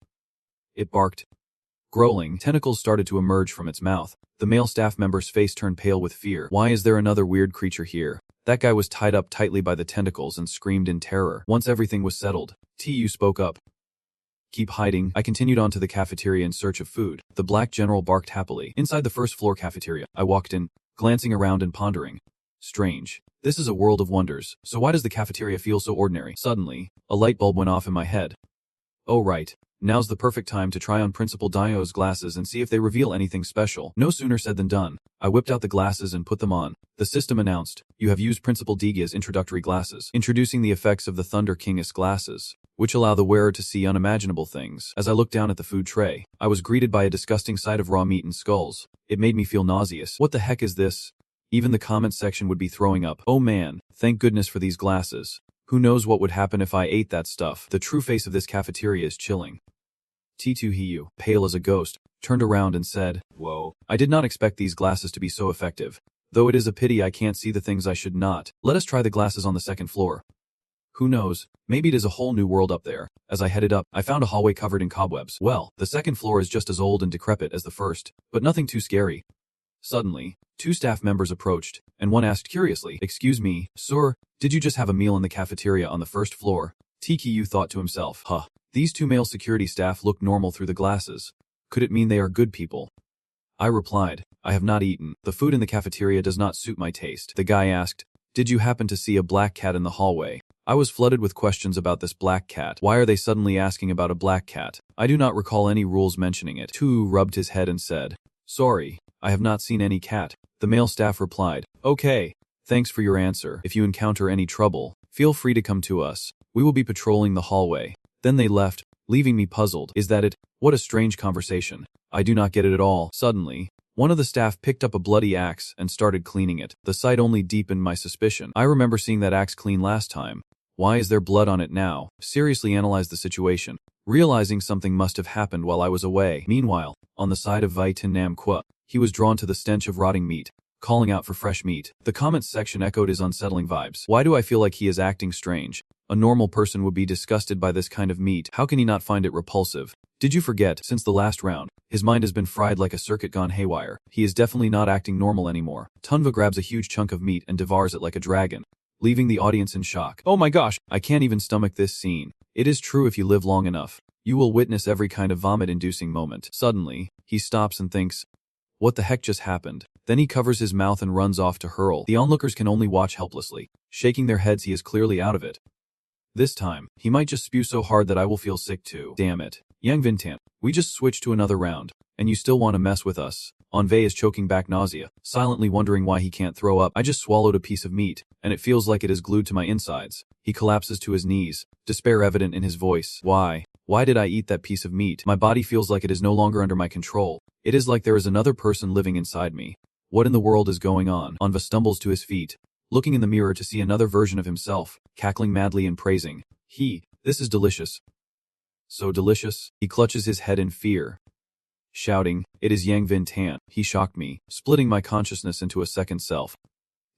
[SPEAKER 1] It barked. Growling, tentacles started to emerge from its mouth. The male staff member's face turned pale with fear. Why is there another weird creature here? That guy was tied up tightly by the tentacles and screamed in terror. Once everything was settled, Tu spoke up. Keep hiding. I continued on to the cafeteria in search of food. The Black General barked happily. Inside the first floor cafeteria, I walked in, glancing around and pondering. Strange. This is a world of wonders. So why does the cafeteria feel so ordinary? Suddenly, a light bulb went off in my head. Oh right. Now's the perfect time to try on Principal Dio's glasses and see if they reveal anything special. No sooner said than done. I whipped out the glasses and put them on. The system announced, you have used Principal Diga's introductory glasses, introducing the effects of the Thunder King's glasses, which allow the wearer to see unimaginable things. As I looked down at the food tray, I was greeted by a disgusting sight of raw meat and skulls. It made me feel nauseous. What the heck is this? Even the comments section would be throwing up. Oh man, thank goodness for these glasses. Who knows what would happen if I ate that stuff? The true face of this cafeteria is chilling. T2 Hiyu, pale as a ghost, turned around and said, whoa, I did not expect these glasses to be so effective. Though it is a pity I can't see the things I should not. Let us try the glasses on the second floor. Who knows, maybe it is a whole new world up there. As I headed up, I found a hallway covered in cobwebs. Well, the second floor is just as old and decrepit as the first, but nothing too scary. Suddenly, 2 staff members approached, and one asked curiously, excuse me, sir, did you just have a meal in the cafeteria on the first floor? TQ thought to himself, huh. These 2 male security staff look normal through the glasses. Could it mean they are good people? I replied, I have not eaten. The food in the cafeteria does not suit my taste. The guy asked, did you happen to see a black cat in the hallway? I was flooded with questions about this black cat. Why are they suddenly asking about a black cat? I do not recall any rules mentioning it. Tu rubbed his head and said, sorry, I have not seen any cat. The male staff replied, okay, thanks for your answer. If you encounter any trouble, feel free to come to us. We will be patrolling the hallway. Then they left, leaving me puzzled. Is that it? What a strange conversation. I do not get it at all. Suddenly, one of the staff picked up a bloody axe and started cleaning it. The sight only deepened my suspicion. I remember seeing that axe clean last time. Why is there blood on it now? Seriously analyzed the situation, realizing something must have happened while I was away. Meanwhile, on the side of Vietnam Qua, he was drawn to the stench of rotting meat, calling out for fresh meat. The comments section echoed his unsettling vibes. Why do I feel like he is acting strange? A normal person would be disgusted by this kind of meat. How can he not find it repulsive? Did you forget, since the last round, his mind has been fried like a circuit gone haywire. He is definitely not acting normal anymore. Tunva grabs a huge chunk of meat and devours it like a dragon, leaving the audience in shock. Oh my gosh, I can't even stomach this scene. It is true, if you live long enough, you will witness every kind of vomit-inducing moment. Suddenly, he stops and thinks, what the heck just happened? Then he covers his mouth and runs off to hurl. The onlookers can only watch helplessly, shaking their heads. He is clearly out of it. This time, he might just spew so hard that I will feel sick too. Damn it. Yang Vintan, we just switched to another round, and you still want to mess with us. Envy is choking back nausea, silently wondering why he can't throw up. I just swallowed a piece of meat, and it feels like it is glued to my insides. He collapses to his knees, despair evident in his voice. Why? Why did I eat that piece of meat? My body feels like it is no longer under my control. It is like there is another person living inside me. What in the world is going on? Envy stumbles to his feet, looking in the mirror to see another version of himself, cackling madly and praising. This is delicious. So delicious. He clutches his head in fear, shouting, it is Yang Vintan. He shocked me, splitting my consciousness into a second self.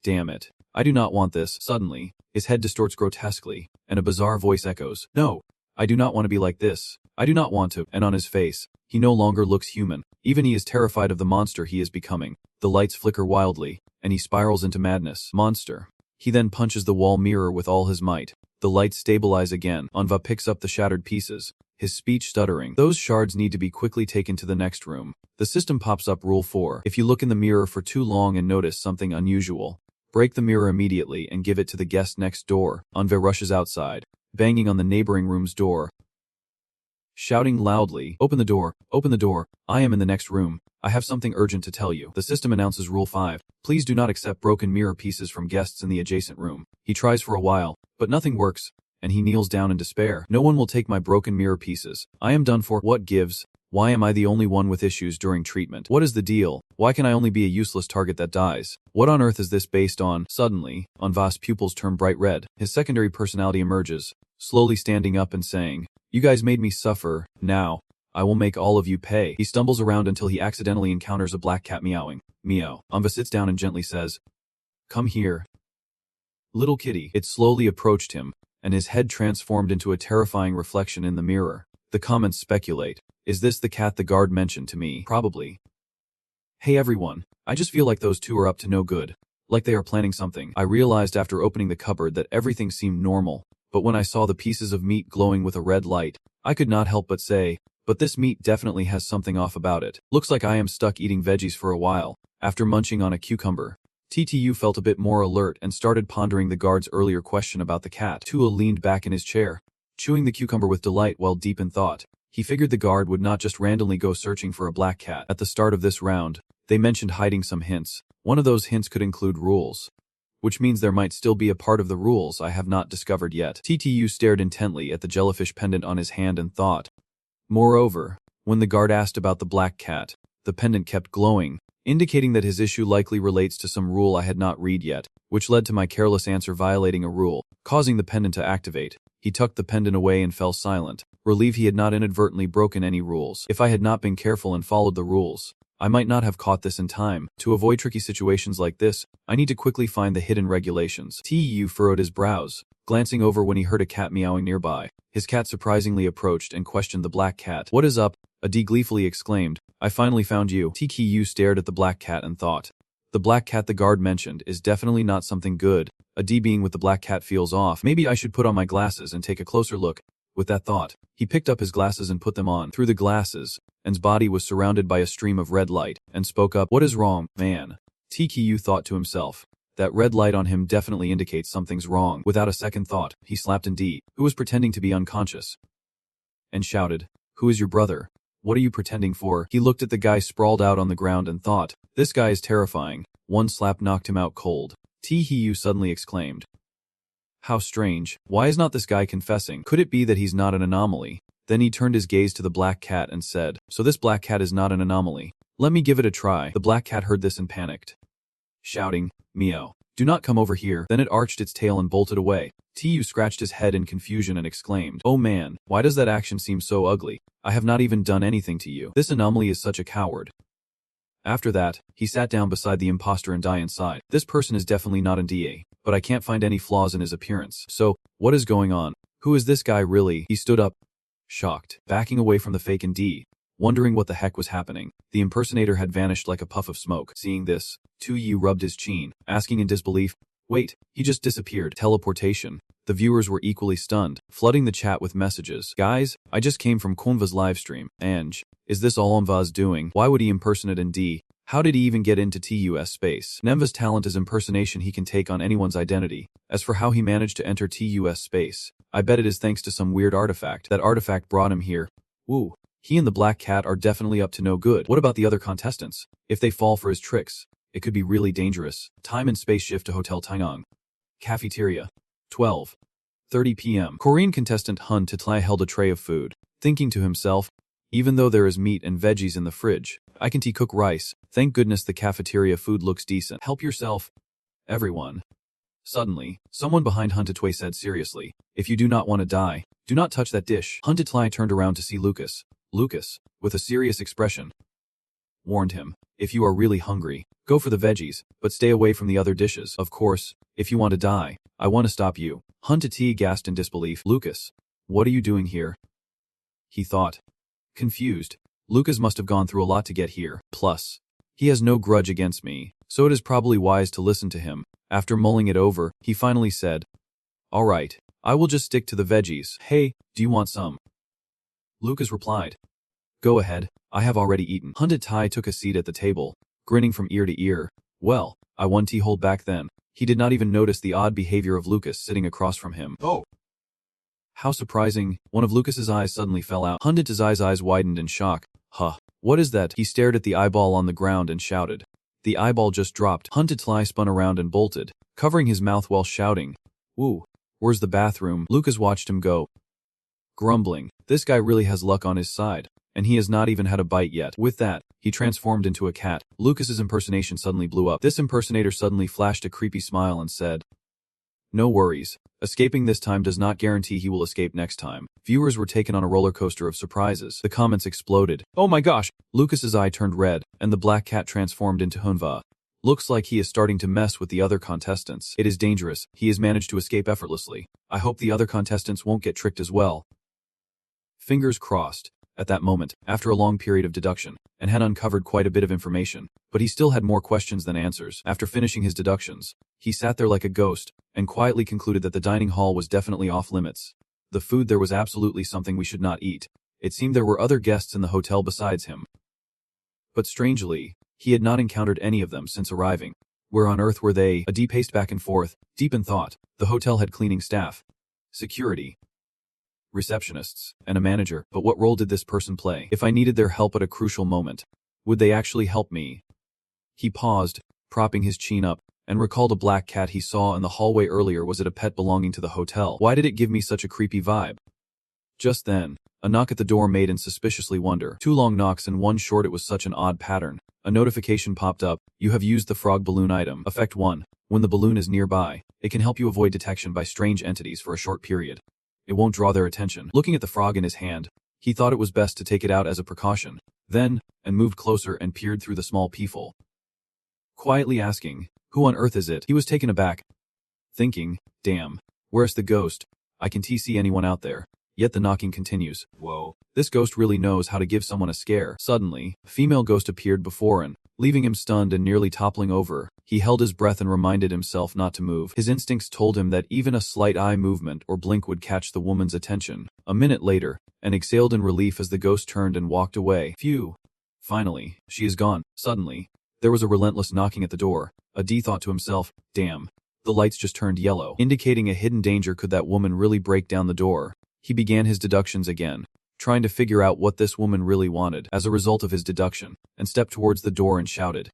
[SPEAKER 1] Damn it. I do not want this. Suddenly, his head distorts grotesquely, and a bizarre voice echoes, no, I do not want to be like this. I do not want to. And on his face, he no longer looks human. Even he is terrified of the monster he is becoming. The lights flicker wildly, and he spirals into madness. Monster. He then punches the wall mirror with all his might. The lights stabilize again. Envy picks up the shattered pieces, his speech stuttering. Those shards need to be quickly taken to the next room. The system pops up Rule 4. If you look in the mirror for too long and notice something unusual, break the mirror immediately and give it to the guest next door. Envy rushes outside, banging on the neighboring room's door, shouting loudly, open the door, I am in the next room. I have something urgent to tell you. The system announces Rule 5. Please do not accept broken mirror pieces from guests in the adjacent room. He tries for a while, but nothing works, and he kneels down in despair. No one will take my broken mirror pieces. I am done for. What gives? Why am I the only one with issues during treatment? What is the deal? Why can I only be a useless target that dies? What on earth is this based on? Suddenly, Envy's pupils turn bright red. His secondary personality emerges, slowly standing up and saying, you guys made me suffer. Now, I will make all of you pay. He stumbles around until he accidentally encounters a black cat meowing. Meow. Envy sits down and gently says, come here, little kitty. It slowly approached him, and his head transformed into a terrifying reflection in the mirror. The comments speculate, is this the cat the guard mentioned to me? Probably. Hey everyone, I just feel like those two are up to no good. Like they are planning something. I realized after opening the cupboard that everything seemed normal, but when I saw the pieces of meat glowing with a red light, I could not help but say, but this meat definitely has something off about it. Looks like I am stuck eating veggies for a while. After munching on a cucumber, TTU felt a bit more alert and started pondering the guard's earlier question about the cat. Tua leaned back in his chair, chewing the cucumber with delight while deep in thought. He figured the guard would not just randomly go searching for a black cat. At the start of this round, they mentioned hiding some hints. One of those hints could include rules, which means there might still be a part of the rules I have not discovered yet. TTU stared intently at the jellyfish pendant on his hand and thought. Moreover, when the guard asked about the black cat, the pendant kept glowing, indicating that his issue likely relates to some rule I had not read yet, which led to my careless answer violating a rule, causing the pendant to activate. He tucked the pendant away and fell silent, relieved he had not inadvertently broken any rules. If I had not been careful and followed the rules, I might not have caught this in time. To avoid tricky situations like this, I need to quickly find the hidden regulations. TU furrowed his brows, glancing over when he heard a cat meowing nearby. His cat surprisingly approached and questioned the black cat. What is up? Adi gleefully exclaimed. I finally found you. TKU stared at the black cat and thought. The black cat the guard mentioned is definitely not something good. Adi being with the black cat feels off. Maybe I should put on my glasses and take a closer look. With that thought, he picked up his glasses and put them on. Through the glasses, and's body was surrounded by a stream of red light, and spoke up, "What is wrong, man?" TKU thought to himself. That red light on him definitely indicates something's wrong. Without a second thought, he slapped N.D., who was pretending to be unconscious, and shouted, "Who is your brother? What are you pretending for?" He looked at the guy sprawled out on the ground and thought, "This guy is terrifying." One slap knocked him out cold. TKU suddenly exclaimed, "How strange. Why is not this guy confessing? Could it be that he's not an anomaly?" Then he turned his gaze to the black cat and said, "So this black cat is not an anomaly. Let me give it a try." The black cat heard this and panicked, shouting, "Meow. Do not come over here." Then it arched its tail and bolted away. TU scratched his head in confusion and exclaimed, "Oh man, why does that action seem so ugly? I have not even done anything to you. This anomaly is such a coward." After that, he sat down beside the imposter and died inside. This person is definitely not an DA, but I can't find any flaws in his appearance. So, what is going on? Who is this guy really? He stood up, shocked, backing away from the fake ND, wondering what the heck was happening. The impersonator had vanished like a puff of smoke. Seeing this, Tu rubbed his chin, asking in disbelief, "Wait, he just disappeared." Teleportation. The viewers were equally stunned, flooding the chat with messages. "Guys, I just came from Kunva's livestream. Ange, is this all Onva's doing? Why would he impersonate ND? How did he even get into TUS space?" Nemva's talent is impersonation. He can take on anyone's identity. As for how he managed to enter TUS space, I bet it is thanks to some weird artifact. That artifact brought him here. Woo. He and the black cat are definitely up to no good. What about the other contestants? If they fall for his tricks, it could be really dangerous. Time and space shift to Hotel Tainong. Cafeteria. 12:30 p.m. Korean contestant Hun Tatlai held a tray of food, thinking to himself, "Even though there is meat and veggies in the fridge, I can cook rice. Thank goodness the cafeteria food looks decent. Help yourself, everyone." Suddenly, someone behind Hun Tatlai said seriously, "If you do not want to die, do not touch that dish." Hun Tatlai turned around to see Lucas. Lucas, with a serious expression, warned him, "If you are really hungry, go for the veggies, but stay away from the other dishes. Of course, if you want to die, I want to stop you." Hun Tatlai gasped in disbelief. "Lucas, what are you doing here?" he thought. Confused, Lucas must have gone through a lot to get here. Plus, he has no grudge against me, so it is probably wise to listen to him. After mulling it over, he finally said, "All right, I will just stick to the veggies. Hey, do you want some?" Lucas replied, "Go ahead, I have already eaten." Hun Tatlai took a seat at the table, grinning from ear to ear. Well, I won tea hold back then. He did not even notice the odd behavior of Lucas sitting across from him. Oh. How surprising. One of Lucas's eyes suddenly fell out. Hun Tatlai's eyes widened in shock. Huh. What is that? He stared at the eyeball on the ground and shouted. The eyeball just dropped. Hun Tatlai spun around and bolted, covering his mouth while shouting, "Woo, where's the bathroom?" Lucas watched him go, grumbling, "This guy really has luck on his side, and he has not even had a bite yet." With that, he transformed into a cat. Lucas's impersonation suddenly blew up. This impersonator suddenly flashed a creepy smile and said, "No worries. Escaping this time does not guarantee he will escape next time." Viewers were taken on a roller coaster of surprises. The comments exploded. "Oh my gosh!" Lucas's eye turned red, and the black cat transformed into Hunva. "Looks like he is starting to mess with the other contestants. It is dangerous. He has managed to escape effortlessly. I hope the other contestants won't get tricked as well." Fingers crossed. At that moment, after a long period of deduction, and had uncovered quite a bit of information, but he still had more questions than answers. After finishing his deductions, he sat there like a ghost, and quietly concluded that the dining hall was definitely off limits. The food there was absolutely something we should not eat. It seemed there were other guests in the hotel besides him. But strangely, he had not encountered any of them since arriving. Where on earth were they? A paced back and forth, deep in thought. The hotel had cleaning staff, security, receptionists, and a manager, but what role did this person play? If I needed their help at a crucial moment, would they actually help me? He paused, propping his chin up, and recalled a black cat he saw in the hallway earlier. Was it a pet belonging to the hotel? Why did it give me such a creepy vibe? Just then, a knock at the door made him suspiciously wonder. 2 long knocks and 1 short. It was such an odd pattern. A notification popped up. "You have used the frog balloon item. Effect 1. When the balloon is nearby, it can help you avoid detection by strange entities for a short period. It won't draw their attention." Looking at the frog in his hand, he thought it was best to take it out as a precaution. Then, and moved closer and peered through the small peephole, quietly asking, "Who on earth is it?" He was taken aback, thinking, "Damn, where's the ghost? I can't see anyone out there." Yet the knocking continues. Whoa, this ghost really knows how to give someone a scare. Suddenly, a female ghost appeared before him, leaving him stunned and nearly toppling over. He held his breath and reminded himself not to move. His instincts told him that even a slight eye movement or blink would catch the woman's attention. A minute later, and exhaled in relief as the ghost turned and walked away. Phew. Finally, she is gone. Suddenly, there was a relentless knocking at the door. D thought to himself, damn. The lights just turned yellow, indicating a hidden danger. Could that woman really break down the door? He began his deductions again, trying to figure out what this woman really wanted as a result of his deduction, and stepped towards the door and shouted,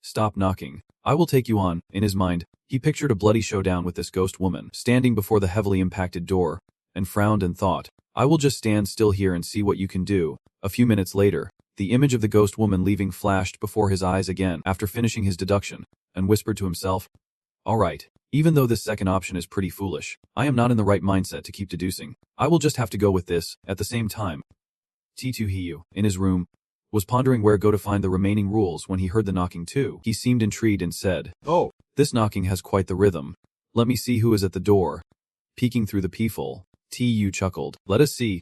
[SPEAKER 1] "Stop knocking. I will take you on." In his mind, he pictured a bloody showdown with this ghost woman, standing before the heavily impacted door, and frowned and thought, "I will just stand still here and see what you can do." A few minutes later, the image of the ghost woman leaving flashed before his eyes again after finishing his deduction, and whispered to himself, "Alright, even though this second option is pretty foolish, I am not in the right mindset to keep deducing. I will just have to go with this." At the same time, T2Hiyu, in his room, was pondering where go to find the remaining rules when he heard the knocking too. He seemed intrigued and said, "Oh, this knocking has quite the rhythm. Let me see who is at the door." Peeking through the peephole, Tu chuckled. Let us see.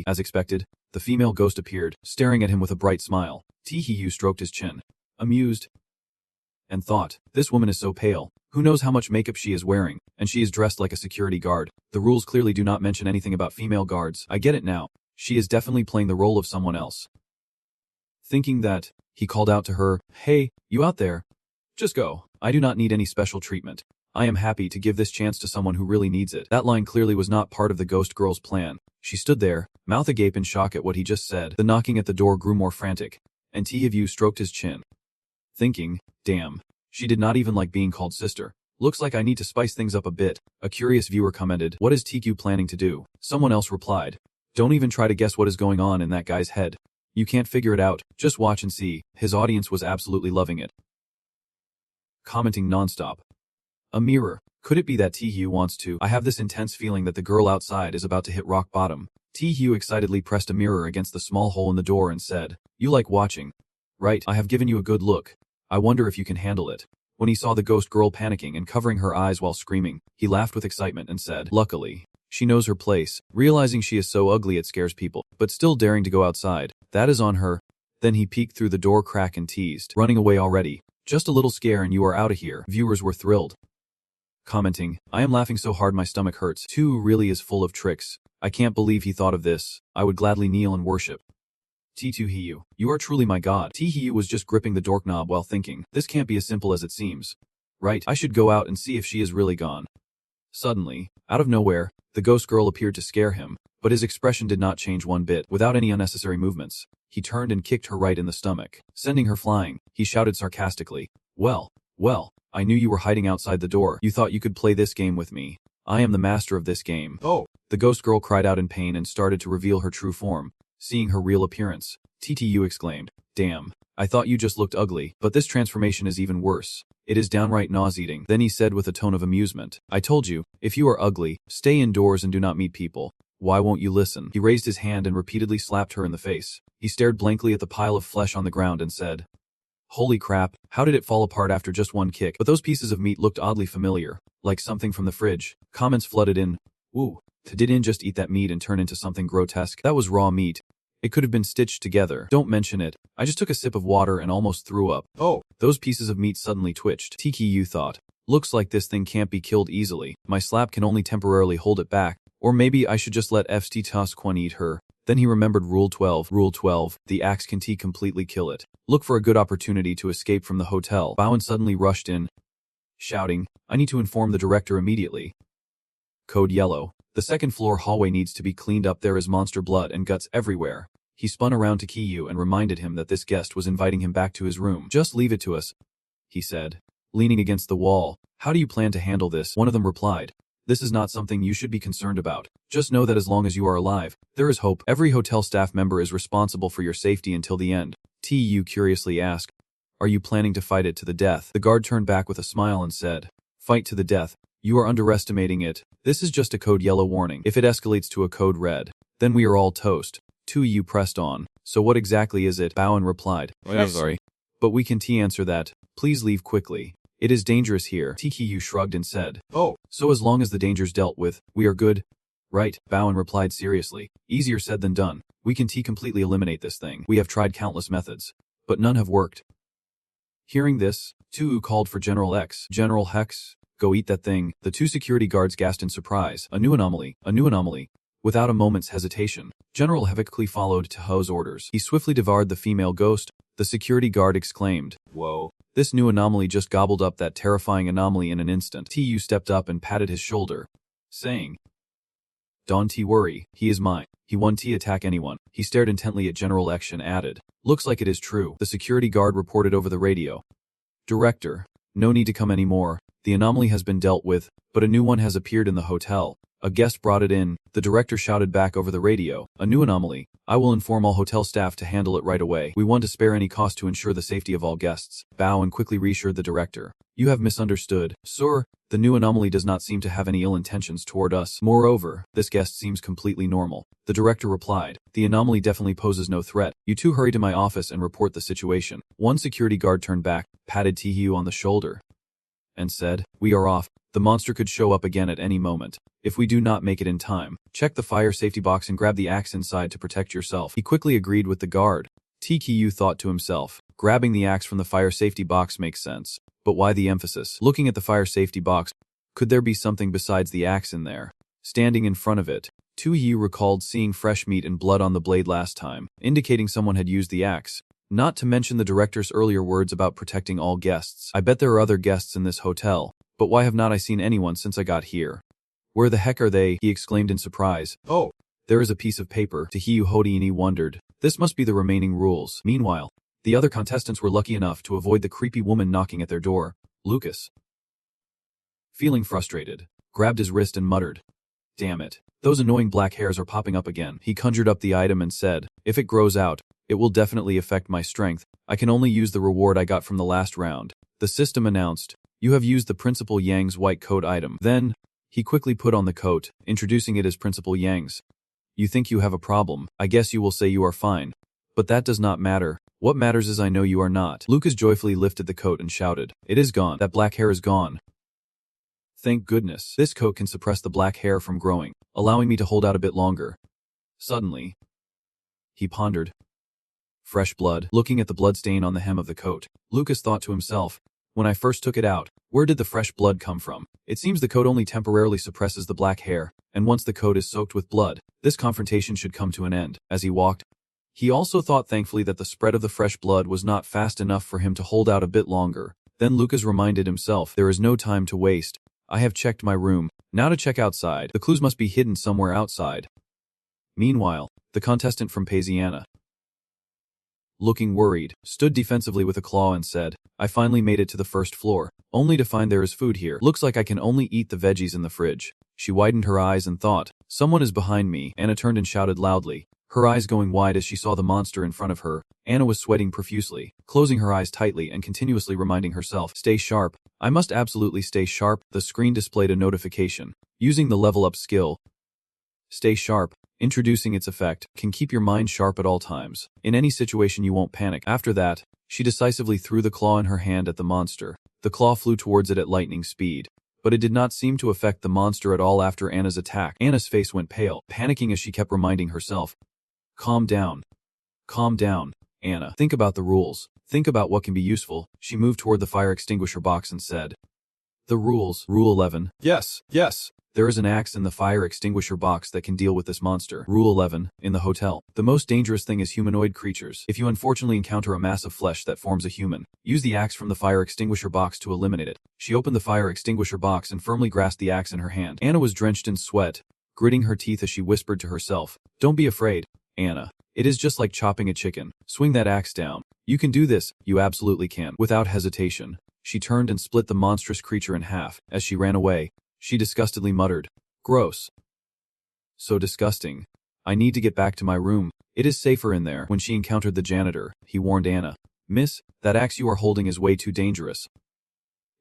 [SPEAKER 1] As expected, the female ghost appeared, staring at him with a bright smile. T-Hiyu stroked his chin, amused, and thought, this woman is so pale. Who knows how much makeup she is wearing, and she is dressed like a security guard. The rules clearly do not mention anything about female guards. I get it now. She is definitely playing the role of someone else. Thinking that, he called out to her, "Hey, you out there? Just go. I do not need any special treatment. I am happy to give this chance to someone who really needs it." That line clearly was not part of the ghost girl's plan. She stood there, mouth agape in shock at what he just said. The knocking at the door grew more frantic, and T-Hiyu stroked his chin, thinking, damn, she did not even like being called sister. Looks like I need to spice things up a bit. A curious viewer commented, "What is TQ planning to do?" Someone else replied, "Don't even try to guess what is going on in that guy's head. You can't figure it out, just watch and see." His audience was absolutely loving it, commenting nonstop. A mirror. Could it be that T-Hugh wants to? I have this intense feeling that the girl outside is about to hit rock bottom. T-Hugh excitedly pressed a mirror against the small hole in the door and said, "You like watching, right? I have given you a good look. I wonder if you can handle it." When he saw the ghost girl panicking and covering her eyes while screaming, he laughed with excitement and said, "Luckily, she knows her place." Realizing she is so ugly it scares people, but still daring to go outside, that is on her. Then he peeked through the door crack and teased, "Running away already? Just a little scare and you are out of here." Viewers were thrilled, commenting, "I am laughing so hard my stomach hurts. Tu really is full of tricks. I can't believe he thought of this. I would gladly kneel and worship." T2Hiyu, you are truly my god. T-Hiyu was just gripping the doorknob while thinking, this can't be as simple as it seems. Right, I should go out and see if she is really gone. Suddenly, out of nowhere, the ghost girl appeared to scare him, but his expression did not change one bit. Without any unnecessary movements, he turned and kicked her right in the stomach, sending her flying. He shouted sarcastically, well, I knew you were hiding outside the door. You thought you could play this game with me. I am the master of this game." "Oh." The ghost girl cried out in pain and started to reveal her true form. Seeing her real appearance, TTU exclaimed, "Damn, I thought you just looked ugly, but this transformation is even worse. It is downright nauseating." Then he said with a tone of amusement, "I told you, if you are ugly, stay indoors and do not meet people. Why won't you listen?" He raised his hand and repeatedly slapped her in the face. He stared blankly at the pile of flesh on the ground and said, "Holy crap, how did it fall apart after just one kick?" But those pieces of meat looked oddly familiar, like something from the fridge. Comments flooded in. "Ooh, didn't just eat that meat and turn into something grotesque. That was raw meat. It could have been stitched together. Don't mention it. I just took a sip of water and almost threw up." "Oh." Those pieces of meat suddenly twitched. TKU thought, "Looks like this thing can't be killed easily. My slap can only temporarily hold it back. Or maybe I should just let FT Tosquan eat her." Then he remembered Rule 12. Rule 12, the axe can completely kill it. Look for a good opportunity to escape from the hotel. Bowen suddenly rushed in, shouting, "I need to inform the director immediately." Code Yellow. The second floor hallway needs to be cleaned up. There is monster blood and guts everywhere. He spun around to Kiyu and reminded him that this guest was inviting him back to his room. "Just leave it to us," he said, leaning against the wall. "How do you plan to handle this?" One of them replied, "This is not something you should be concerned about. Just know that as long as you are alive, there is hope. Every hotel staff member is responsible for your safety until the end." Tu curiously asked, "Are you planning to fight it to the death?" The guard turned back with a smile and said, "Fight to the death? You are underestimating it. This is just a code yellow warning. If it escalates to a code red, then we are all toast." Tu pressed on. "So what exactly is it?" Bowen replied, "I'm sorry, but we can answer that. Please leave quickly. It is dangerous here." TQ shrugged and said, "Oh, so as long as the danger's dealt with, we are good, right?" Bowen replied seriously, "Easier said than done. We can completely eliminate this thing. We have tried countless methods, but none have worked." Hearing this, Tu called for General X. "General Hex, go eat that thing." The two security guards gasped in surprise. A new anomaly. Without a moment's hesitation, General Hevically followed Tahoe's orders. He swiftly devoured the female ghost. The security guard exclaimed, "Whoa. This new anomaly just gobbled up that terrifying anomaly in an instant." Tu stepped up and patted his shoulder, saying, "Don't worry, he is mine. He won't attack anyone." He stared intently at General X and added, "Looks like it is true." The security guard reported over the radio, "Director, no need to come anymore. The anomaly has been dealt with, but a new one has appeared in the hotel. A guest brought it in." The director shouted back over the radio, "A new anomaly. I will inform all hotel staff to handle it right away. We want to spare any cost to ensure the safety of all guests." Bow and quickly reassured the director, "You have misunderstood, sir. The new anomaly does not seem to have any ill intentions toward us. Moreover, this guest seems completely normal." The director replied, "The anomaly definitely poses no threat. You two hurry to my office and report the situation." One security guard turned back, patted Tihiu on the shoulder, and said, "We are off. The monster could show up again at any moment. If we do not make it in time, check the fire safety box and grab the axe inside to protect yourself." He quickly agreed with the guard. TQ thought to himself, grabbing the axe from the fire safety box makes sense, but why the emphasis? Looking at the fire safety box, could there be something besides the axe in there? Standing in front of it, Tu recalled seeing fresh meat and blood on the blade last time, indicating someone had used the axe. Not to mention the director's earlier words about protecting all guests. I bet there are other guests in this hotel, but why have not I seen anyone since I got here? Where the heck are they? He exclaimed in surprise. "Oh, there is a piece of paper." Tahiyu Hodiini wondered. This must be the remaining rules. Meanwhile, the other contestants were lucky enough to avoid the creepy woman knocking at their door. Lucas, feeling frustrated, grabbed his wrist and muttered, "Damn it. Those annoying black hairs are popping up again." He conjured up the item and said, "If it grows out, it will definitely affect my strength. I can only use the reward I got from the last round." The system announced, "You have used the Principal Yang's white coat item." Then, he quickly put on the coat, introducing it as Principal Yang's. "You think you have a problem. I guess you will say you are fine. But that does not matter. What matters is I know you are not." Lucas joyfully lifted the coat and shouted, "It is gone. That black hair is gone. Thank goodness. This coat can suppress the black hair from growing, allowing me to hold out a bit longer." Suddenly, he pondered. Fresh blood. Looking at the blood stain on the hem of the coat, Lucas thought to himself, "When I first took it out, where did the fresh blood come from? It seems the coat only temporarily suppresses the black hair, and once the coat is soaked with blood, this confrontation should come to an end." As he walked, he also thought thankfully that the spread of the fresh blood was not fast enough for him to hold out a bit longer. Then Lucas reminded himself, "There is no time to waste. I have checked my room. Now to check outside. The clues must be hidden somewhere outside." Meanwhile, the contestant from Paisiana, looking worried, stood defensively with a claw and said, "I finally made it to the first floor, only to find there is food here. Looks like I can only eat the veggies in the fridge." She widened her eyes and thought, "Someone is behind me." Anna turned and shouted loudly, her eyes going wide as she saw the monster in front of her. Anna was sweating profusely, closing her eyes tightly and continuously reminding herself, "Stay sharp. I must absolutely stay sharp." The screen displayed a notification. Using the level up skill, "Stay sharp," introducing its effect, can keep your mind sharp at all times. In any situation you won't panic. After that, she decisively threw the claw in her hand at the monster. The claw flew towards it at lightning speed, but it did not seem to affect the monster at all after Anna's attack. Anna's face went pale, panicking as she kept reminding herself, "Calm down. Calm down, Anna. Think about the rules. Think about what can be useful." She moved toward the fire extinguisher box and said, "The rules. Rule 11. Yes, yes. There is an axe in the fire extinguisher box that can deal with this monster. Rule 11. In the hotel, the most dangerous thing is humanoid creatures. If you unfortunately encounter a mass of flesh that forms a human, use the axe from the fire extinguisher box to eliminate it." She opened the fire extinguisher box and firmly grasped the axe in her hand. Anna was drenched in sweat, gritting her teeth as she whispered to herself, "Don't be afraid, Anna. It is just like chopping a chicken. Swing that axe down. You can do this. You absolutely can." Without hesitation, she turned and split the monstrous creature in half. As she ran away, she disgustedly muttered, "Gross. So disgusting. I need to get back to my room. It is safer in there." When she encountered the janitor, he warned Anna, "Miss, that axe you are holding is way too dangerous.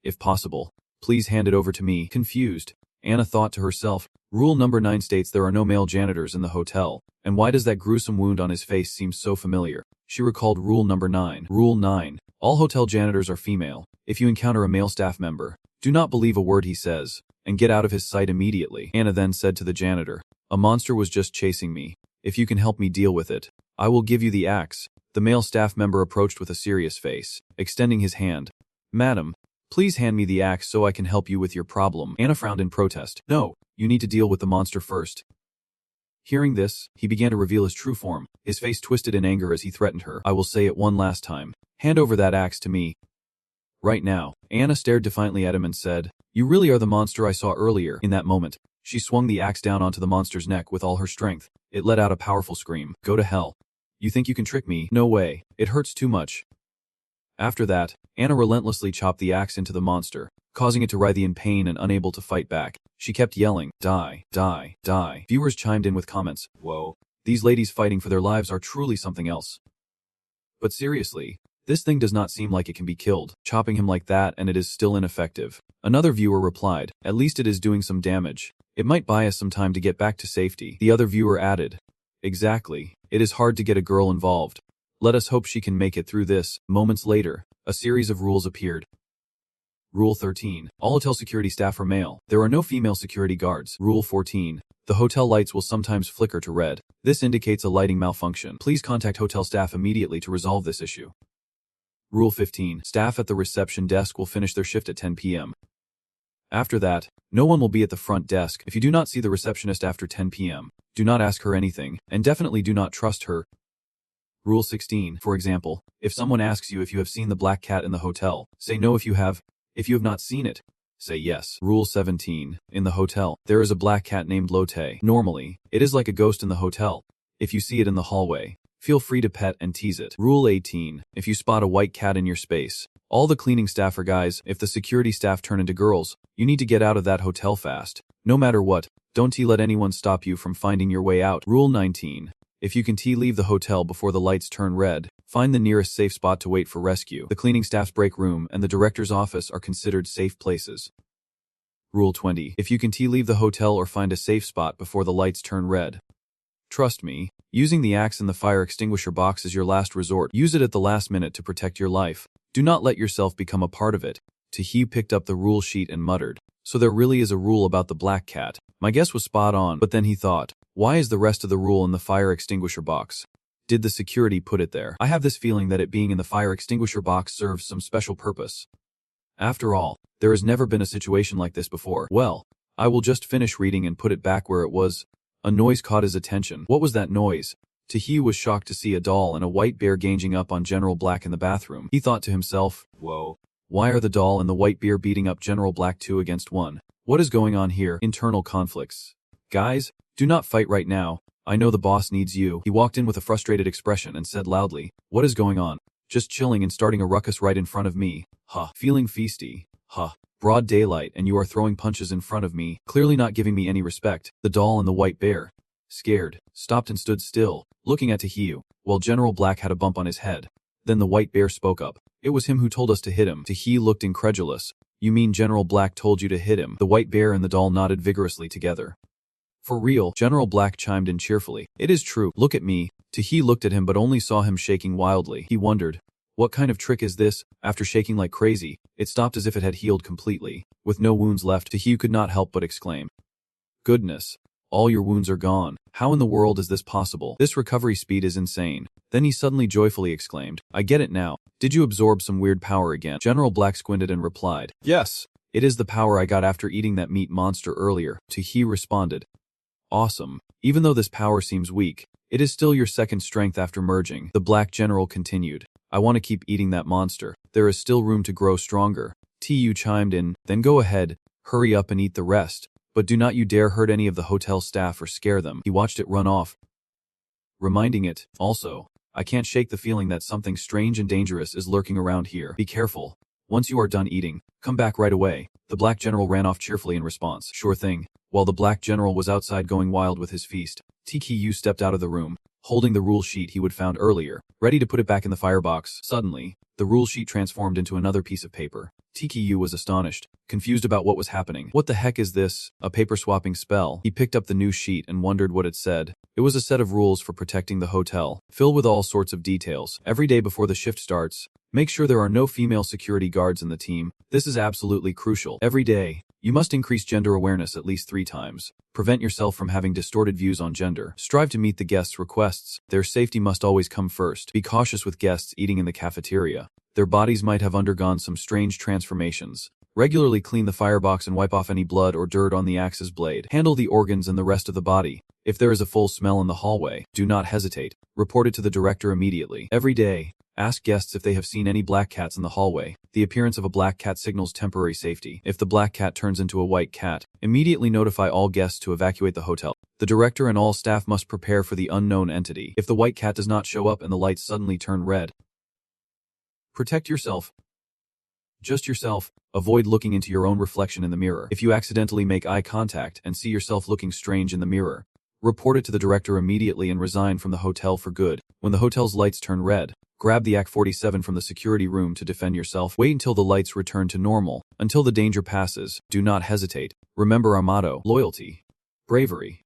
[SPEAKER 1] If possible, please hand it over to me." Confused, Anna thought to herself, Rule number 9 states there are no male janitors in the hotel, and why does that gruesome wound on his face seem so familiar? She recalled rule number 9. Rule 9. All hotel janitors are female. If you encounter a male staff member, do not believe a word he says, and get out of his sight immediately. Anna then said to the janitor, "A monster was just chasing me. If you can help me deal with it, I will give you the axe." The male staff member approached with a serious face, extending his hand. "Madam, please hand me the axe so I can help you with your problem." Anna frowned in protest. "No, you need to deal with the monster first." Hearing this, he began to reveal his true form, his face twisted in anger as he threatened her. I will say it one last time. Hand over that axe to me. Right now. Anna stared defiantly at him and said, You really are the monster I saw earlier. In that moment, she swung the axe down onto the monster's neck with all her strength. It let out a powerful scream. Go to hell. You think you can trick me? No way. It hurts too much. After that, Anna relentlessly chopped the axe into the monster, causing it to writhe in pain and unable to fight back. She kept yelling, Die, die, die. Viewers chimed in with comments, Whoa, these ladies fighting for their lives are truly something else. But seriously, this thing does not seem like it can be killed. Chopping him like that and it is still ineffective. Another viewer replied, At least it is doing some damage. It might buy us some time to get back to safety. The other viewer added, Exactly. It is hard to get a girl involved. Let us hope she can make it through this. Moments later, a series of rules appeared. Rule 13. All hotel security staff are male. There are no female security guards. Rule 14. The hotel lights will sometimes flicker to red. This indicates a lighting malfunction. Please contact hotel staff immediately to resolve this issue. Rule 15. Staff at the reception desk will finish their shift at 10 p.m. After that, no one will be at the front desk. If you do not see the receptionist after 10 p.m., do not ask her anything, and definitely do not trust her. Rule 16. For example, if someone asks you if you have seen the black cat in the hotel, say no if you have. If you have not seen it, say yes. Rule 17. In the hotel, there is a black cat named Lotte. Normally, it is like a ghost in the hotel. If you see it in the hallway, feel free to pet and tease it. Rule 18. If you spot a white cat in your space, all the cleaning staff are guys. If the security staff turn into girls, you need to get out of that hotel fast. No matter what, don't let anyone stop you from finding your way out. Rule 19. If you can leave the hotel before the lights turn red, find the nearest safe spot to wait for rescue. The cleaning staff's break room and the director's office are considered safe places. Rule 20. If you can leave the hotel or find a safe spot before the lights turn red. Trust me, using the axe in the fire extinguisher box is your last resort. Use it at the last minute to protect your life. Do not let yourself become a part of it. Tae picked up the rule sheet and muttered, So there really is a rule about the black cat. My guess was spot on, but then he thought, why is the rest of the rule in the fire extinguisher box? Did the security put it there? I have this feeling that it being in the fire extinguisher box serves some special purpose. After all, there has never been a situation like this before. Well, I will just finish reading and put it back where it was. A noise caught his attention. What was that noise? Tae was shocked to see a doll and a white bear ganging up on General Black in the bathroom. He thought to himself, Whoa. Why are the doll and the white bear beating up General Black 2 against 1? What is going on here? Internal conflicts. Guys, do not fight right now. I know the boss needs you. He walked in with a frustrated expression and said loudly, What is going on? Just chilling and starting a ruckus right in front of me. Huh. Feeling feisty. Huh. Broad daylight and you are throwing punches in front of me, clearly not giving me any respect. The doll and the white bear, scared, stopped and stood still, looking at Tae, while General Black had a bump on his head. Then the white bear spoke up. It was him who told us to hit him. Tae looked incredulous. You mean General Black told you to hit him? The white bear and the doll nodded vigorously together. For real, General Black chimed in cheerfully. It is true. Look at me. Tae looked at him but only saw him shaking wildly. He wondered, what kind of trick is this? After shaking like crazy, it stopped as if it had healed completely. With no wounds left, Tae could not help but exclaim, Goodness. All your wounds are gone. How in the world is this possible? This recovery speed is insane. Then he suddenly joyfully exclaimed, I get it now. Did you absorb some weird power again? General Black squinted and replied, Yes. It is the power I got after eating that meat monster earlier. Tae responded, Awesome. Even though this power seems weak, it is still your second strength after merging. The Black General continued, I want to keep eating that monster. There is still room to grow stronger. Tae chimed in, Then go ahead, hurry up and eat the rest. But do not you dare hurt any of the hotel staff or scare them. He watched it run off, reminding it, also, I can't shake the feeling that something strange and dangerous is lurking around here. Be careful. Once you are done eating, come back right away. The Black General ran off cheerfully in response. Sure thing. While the Black General was outside going wild with his feast, Tae stepped out of the room, holding the rule sheet he would found earlier, ready to put it back in the firebox. Suddenly, the rule sheet transformed into another piece of paper. Tae was astonished, confused about what was happening. What the heck is this? A paper-swapping spell? He picked up the new sheet and wondered what it said. It was a set of rules for protecting the hotel, filled with all sorts of details. Every day before the shift starts, make sure there are no female security guards in the team. This is absolutely crucial. Every day, you must increase gender awareness at least 3 times. Prevent yourself from having distorted views on gender. Strive to meet the guests' requests. Their safety must always come first. Be cautious with guests eating in the cafeteria. Their bodies might have undergone some strange transformations. Regularly clean the firebox and wipe off any blood or dirt on the axe's blade. Handle the organs and the rest of the body. If there is a full smell in the hallway, do not hesitate. Report it to the director immediately. Every day, ask guests if they have seen any black cats in the hallway. The appearance of a black cat signals temporary safety. If the black cat turns into a white cat, immediately notify all guests to evacuate the hotel. The director and all staff must prepare for the unknown entity. If the white cat does not show up and the lights suddenly turn red, protect yourself. Just yourself. Avoid looking into your own reflection in the mirror. If you accidentally make eye contact and see yourself looking strange in the mirror, report it to the director immediately and resign from the hotel for good. When the hotel's lights turn red, grab the AK-47 from the security room to defend yourself. Wait until the lights return to normal. Until the danger passes, do not hesitate. Remember our motto: loyalty, bravery,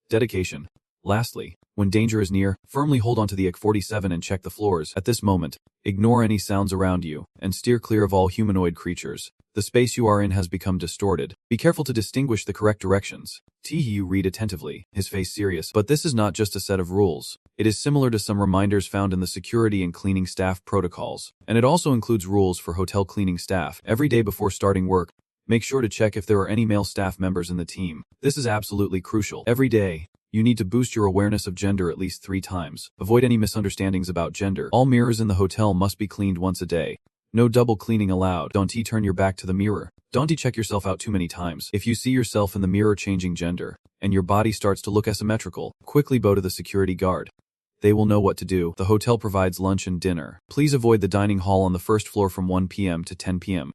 [SPEAKER 1] dedication. Lastly, when danger is near, firmly hold onto the AK-47 and check the floors. At this moment, ignore any sounds around you and steer clear of all humanoid creatures. The space you are in has become distorted. Be careful to distinguish the correct directions. Tae-hyu read attentively, his face serious. But this is not just a set of rules. It is similar to some reminders found in the security and cleaning staff protocols. And it also includes rules for hotel cleaning staff. Every day before starting work, make sure to check if there are any male staff members in the team. This is absolutely crucial. Every day, you need to boost your awareness of gender at least 3 times. Avoid any misunderstandings about gender. All mirrors in the hotel must be cleaned once a day. No double cleaning allowed. Don't turn your back to the mirror. Don't check yourself out too many times. If you see yourself in the mirror changing gender, and your body starts to look asymmetrical, quickly bow to the security guard. They will know what to do. The hotel provides lunch and dinner. Please avoid the dining hall on the first floor from 1 p.m. to 10 p.m.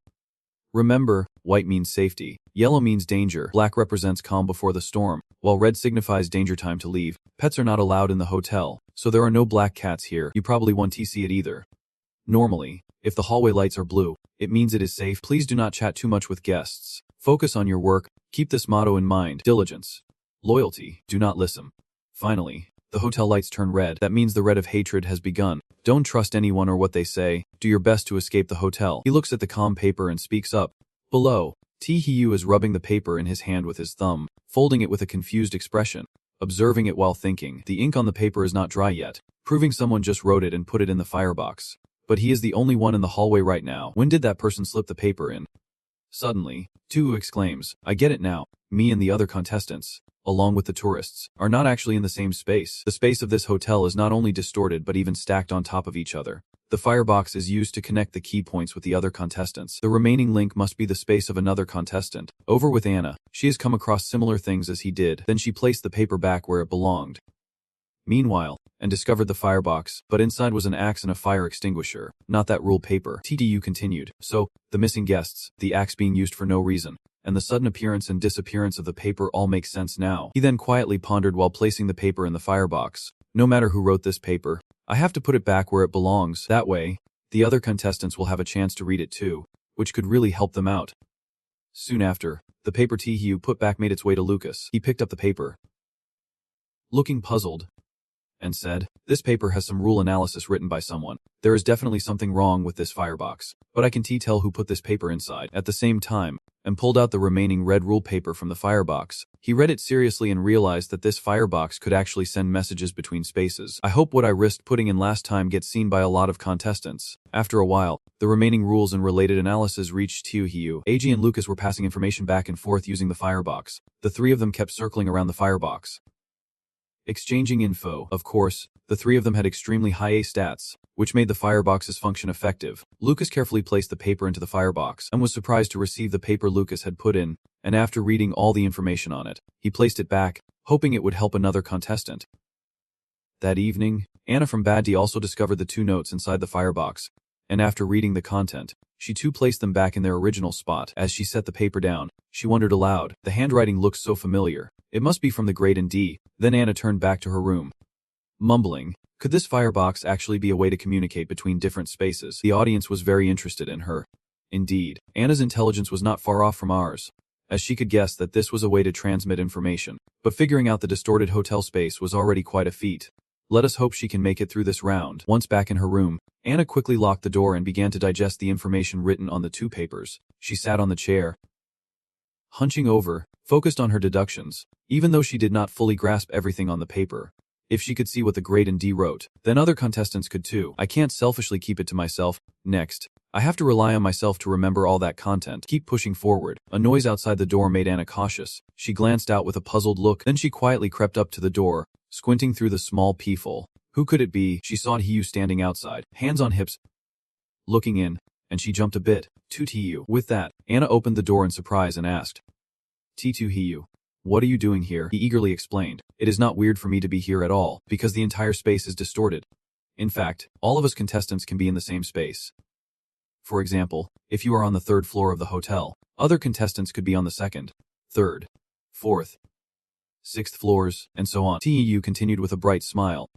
[SPEAKER 1] Remember, white means safety, yellow means danger, black represents calm before the storm, while red signifies danger time to leave. Pets are not allowed in the hotel, so there are no black cats here. You probably won't see it either. Normally, if the hallway lights are blue, it means it is safe. Please do not chat too much with guests. Focus on your work. Keep this motto in mind: diligence, loyalty, do not listen. Finally, the hotel lights turn red. That means the red of hatred has begun. Don't trust anyone or what they say. Do your best to escape the hotel. He looks at the calm paper and speaks up. Below, Tae-hyu is rubbing the paper in his hand with his thumb, folding it with a confused expression, observing it while thinking. The ink on the paper is not dry yet, proving someone just wrote it and put it in the firebox. But he is the only one in the hallway right now. When did that person slip the paper in? Suddenly, Tae-hyu exclaims, I get it now. Me and the other contestants, along with the tourists, are not actually in the same space. The space of this hotel is not only distorted but even stacked on top of each other. The firebox is used to connect the key points with the other contestants. The remaining link must be the space of another contestant. Over with Anna. She has come across similar things as he did. Then she placed the paper back where it belonged. Meanwhile, and discovered the firebox, but inside was an axe and a fire extinguisher. Not that rule paper. Tae-hyu continued. So, the missing guests, the axe being used for no reason, and the sudden appearance and disappearance of the paper all make sense now. He then quietly pondered while placing the paper in the firebox. No matter who wrote this paper, I have to put it back where it belongs. That way, the other contestants will have a chance to read it too, which could really help them out. Soon after, the paper Tae-hyu put back made its way to Lucas. He picked up the paper, looking puzzled, and said, this paper has some rule analysis written by someone. There is definitely something wrong with this firebox, but I can tell who put this paper inside. At the same time, and pulled out the remaining red rule paper from the firebox. He read it seriously and realized that this firebox could actually send messages between spaces. I hope what I risked putting in last time gets seen by a lot of contestants. After a while, the remaining rules and related analysis reached Tae-hyu. AG and Lucas were passing information back and forth using the firebox. The 3 of them kept circling around the firebox, exchanging info. Of course, the 3 of them had extremely high A stats, which made the firebox's function effective. Lucas carefully placed the paper into the firebox and was surprised to receive the paper Lucas had put in, and after reading all the information on it, he placed it back, hoping it would help another contestant. That evening, Anna from Bad D also discovered the 2 notes inside the firebox, and after reading the content, she too placed them back in their original spot. As she set the paper down, she wondered aloud, the handwriting looks so familiar. It must be from the grade in D. Then Anna turned back to her room, mumbling, could this firebox actually be a way to communicate between different spaces? The audience was very interested in her. Indeed, Anna's intelligence was not far off from ours, as she could guess that this was a way to transmit information. But figuring out the distorted hotel space was already quite a feat. Let us hope she can make it through this round. Once back in her room, Anna quickly locked the door and began to digest the information written on the 2 papers. She sat on the chair, hunching over, focused on her deductions, even though she did not fully grasp everything on the paper. If she could see what the grade in D wrote, then other contestants could too. I can't selfishly keep it to myself. Next, I have to rely on myself to remember all that content. Keep pushing forward. A noise outside the door made Anna cautious. She glanced out with a puzzled look, then she quietly crept up to the door, squinting through the small peephole. Who could it be? She saw Hiyu standing outside, hands on hips, looking in, and she jumped a bit. To Hiyu. With that, Anna opened the door in surprise and asked, T2 Hiyu. What are you doing here? He eagerly explained. It is not weird for me to be here at all, because the entire space is distorted. In fact, all of us contestants can be in the same space. For example, if you are on the 3rd floor of the hotel, other contestants could be on the 2nd, 3rd, 4th, 6th floors, and so on. Hiyu continued with a bright smile.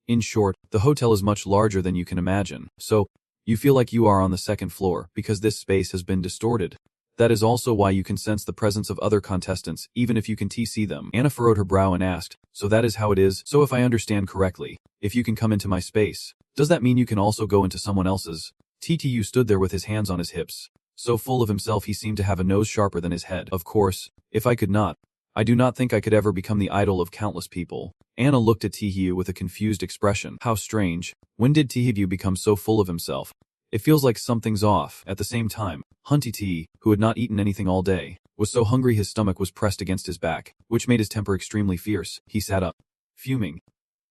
[SPEAKER 1] In short, the hotel is much larger than you can imagine, so you feel like you are on the 2nd floor because this space has been distorted. That is also why you can sense the presence of other contestants, even if you can see them. Anna furrowed her brow and asked, so that is how it is? So if I understand correctly, if you can come into my space, does that mean you can also go into someone else's? TTU stood there with his hands on his hips. So full of himself he seemed to have a nose sharper than his head. Of course, if I could not, I do not think I could ever become the idol of countless people. Anna looked at Tihiu with a confused expression. How strange. When did Tihiu become so full of himself? It feels like something's off. At the same time, Hunty T, who had not eaten anything all day, was so hungry his stomach was pressed against his back, which made his temper extremely fierce. He sat up, fuming.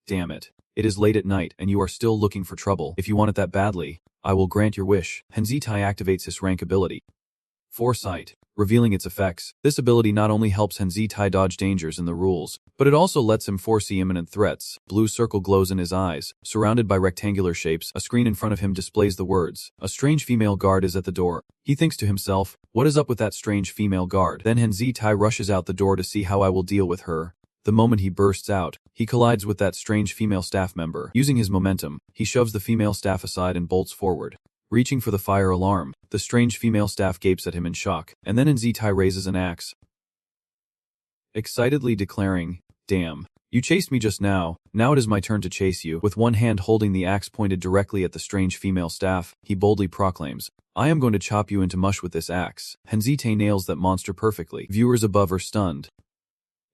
[SPEAKER 1] Damn it. It is late at night and you are still looking for trouble. If you want it that badly, I will grant your wish. Henzitai activates his rank ability. Foresight, revealing its effects. This ability not only helps Henzitai dodge dangers in the rules, but it also lets him foresee imminent threats. Blue circle glows in his eyes, surrounded by rectangular shapes. A screen in front of him displays the words, a strange female guard is at the door. He thinks to himself, what is up with that strange female guard? Then Henzitai rushes out the door to see how I will deal with her. The moment he bursts out, he collides with that strange female staff member. Using his momentum, he shoves the female staff aside and bolts forward. Reaching for the fire alarm, the strange female staff gapes at him in shock, and then Henzitai raises an axe, excitedly declaring, damn, you chased me just now, now it is my turn to chase you. With one hand holding the axe pointed directly at the strange female staff, he boldly proclaims, I am going to chop you into mush with this axe. Henzitai nails that monster perfectly. Viewers above are stunned,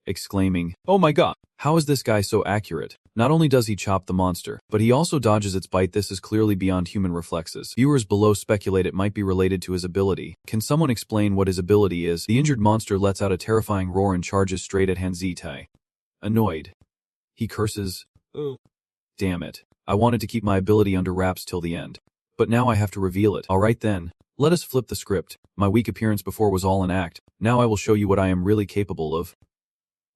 [SPEAKER 1] exclaiming, oh my god, how is this guy so accurate? Not only does he chop the monster, but he also dodges its bite. This is clearly beyond human reflexes. Viewers below speculate it might be related to his ability. Can someone explain what his ability is? The injured monster lets out a terrifying roar and charges straight at Henzitai. Annoyed, he curses, oh, damn it. I wanted to keep my ability under wraps till the end, but now I have to reveal it. Alright then, let us flip the script. My weak appearance before was all an act. Now I will show you what I am really capable of.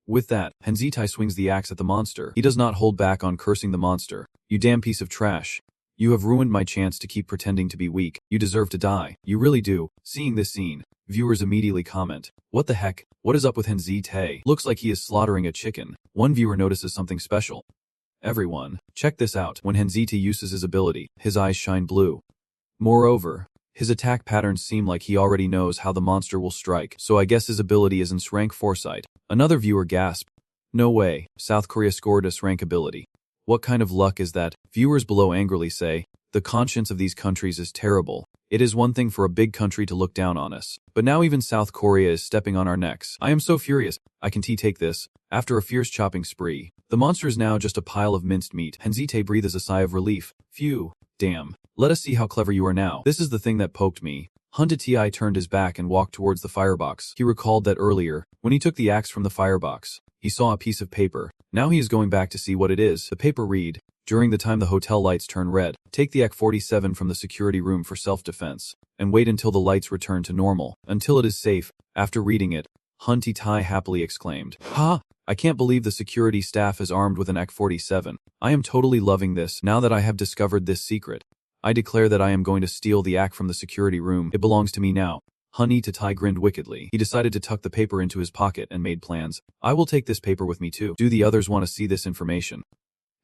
[SPEAKER 1] With that, Henzitai swings the axe at the monster. He does not hold back on cursing the monster. You damn piece of trash. You have ruined my chance to keep pretending to be weak. You deserve to die. You really do. Seeing this scene, viewers immediately comment, what the heck? What is up with Henzitai? Looks like he is slaughtering a chicken. One viewer notices something special. Everyone, check this out. When Henzitai uses his ability, his eyes shine blue. Moreover, his attack patterns seem like he already knows how the monster will strike, so I guess his ability is in rank foresight. Another viewer gasped. No way, South Korea scored us rank ability. What kind of luck is that? Viewers below angrily say, the conscience of these countries is terrible. It is one thing for a big country to look down on us, but now even South Korea is stepping on our necks. I am so furious. I can take this. After a fierce chopping spree, the monster is now just a pile of minced meat. Henzitai breathes a sigh of relief. Phew, damn. Let us see how clever you are now. This is the thing that poked me. Hunta Ti turned his back and walked towards the firebox. He recalled that earlier, when he took the axe from the firebox, he saw a piece of paper. Now he is going back to see what it is. The paper read, during the time the hotel lights turn red, take the AK-47 from the security room for self-defense, and wait until the lights return to normal, until it is safe. After reading it, Hunty Tai happily exclaimed, ha! I can't believe the security staff is armed with an AK-47. I am totally loving this. Now that I have discovered this secret, I declare that I am going to steal the AK from the security room. It belongs to me now. Hunty Tai grinned wickedly. He decided to tuck the paper into his pocket and made plans. I will take this paper with me too. Do the others want to see this information?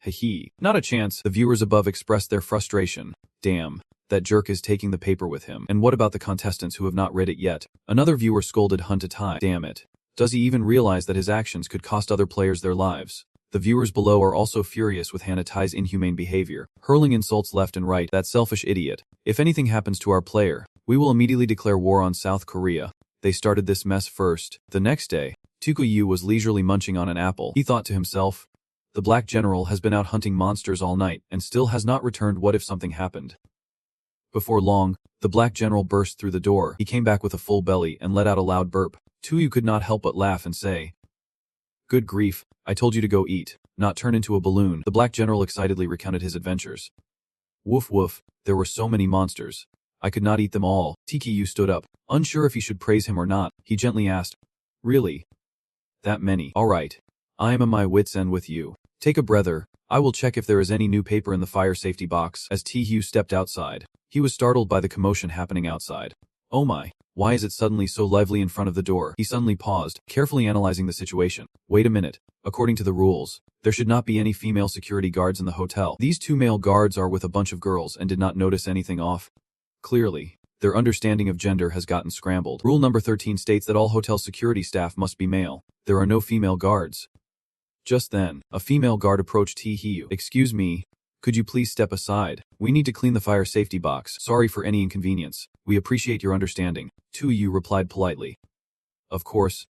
[SPEAKER 1] Hee. Not a chance. The viewers above expressed their frustration. Damn, that jerk is taking the paper with him. And what about the contestants who have not read it yet? Another viewer scolded Hunta Tai. Damn it. Does he even realize that his actions could cost other players their lives? The viewers below are also furious with Hunta Tai's inhumane behavior, hurling insults left and right. That selfish idiot. If anything happens to our player, we will immediately declare war on South Korea. They started this mess first. The next day, Tukuyu was leisurely munching on an apple. He thought to himself, the Black General has been out hunting monsters all night and still has not returned. What if something happened? Before long, the black general burst through the door. He came back with a full belly and let out a loud burp. Tuyu could not help but laugh and say, "Good grief, I told you to go eat, not turn into a balloon." The black general excitedly recounted his adventures. "Woof woof, there were so many monsters. I could not eat them all." Tkiyu stood up, unsure if he should praise him or not. He gently asked, "Really? That many? All right. I am at my wit's end with you. Take a breather. I will check if there is any new paper in the fire safety box." As Tkiyu stepped outside, he was startled by the commotion happening outside. "Oh my, why is it suddenly so lively in front of the door?" He suddenly paused, carefully analyzing the situation. Wait a minute. According to the rules, there should not be any female security guards in the hotel. These 2 male guards are with a bunch of girls and did not notice anything off. Clearly, their understanding of gender has gotten scrambled. Rule number 13 states that all hotel security staff must be male. There are no female guards. Just then, a female guard approached Tkiyu. "Excuse me, could you please step aside? We need to clean the fire safety box. Sorry for any inconvenience. We appreciate your understanding." Tkiyu replied politely. "Of course.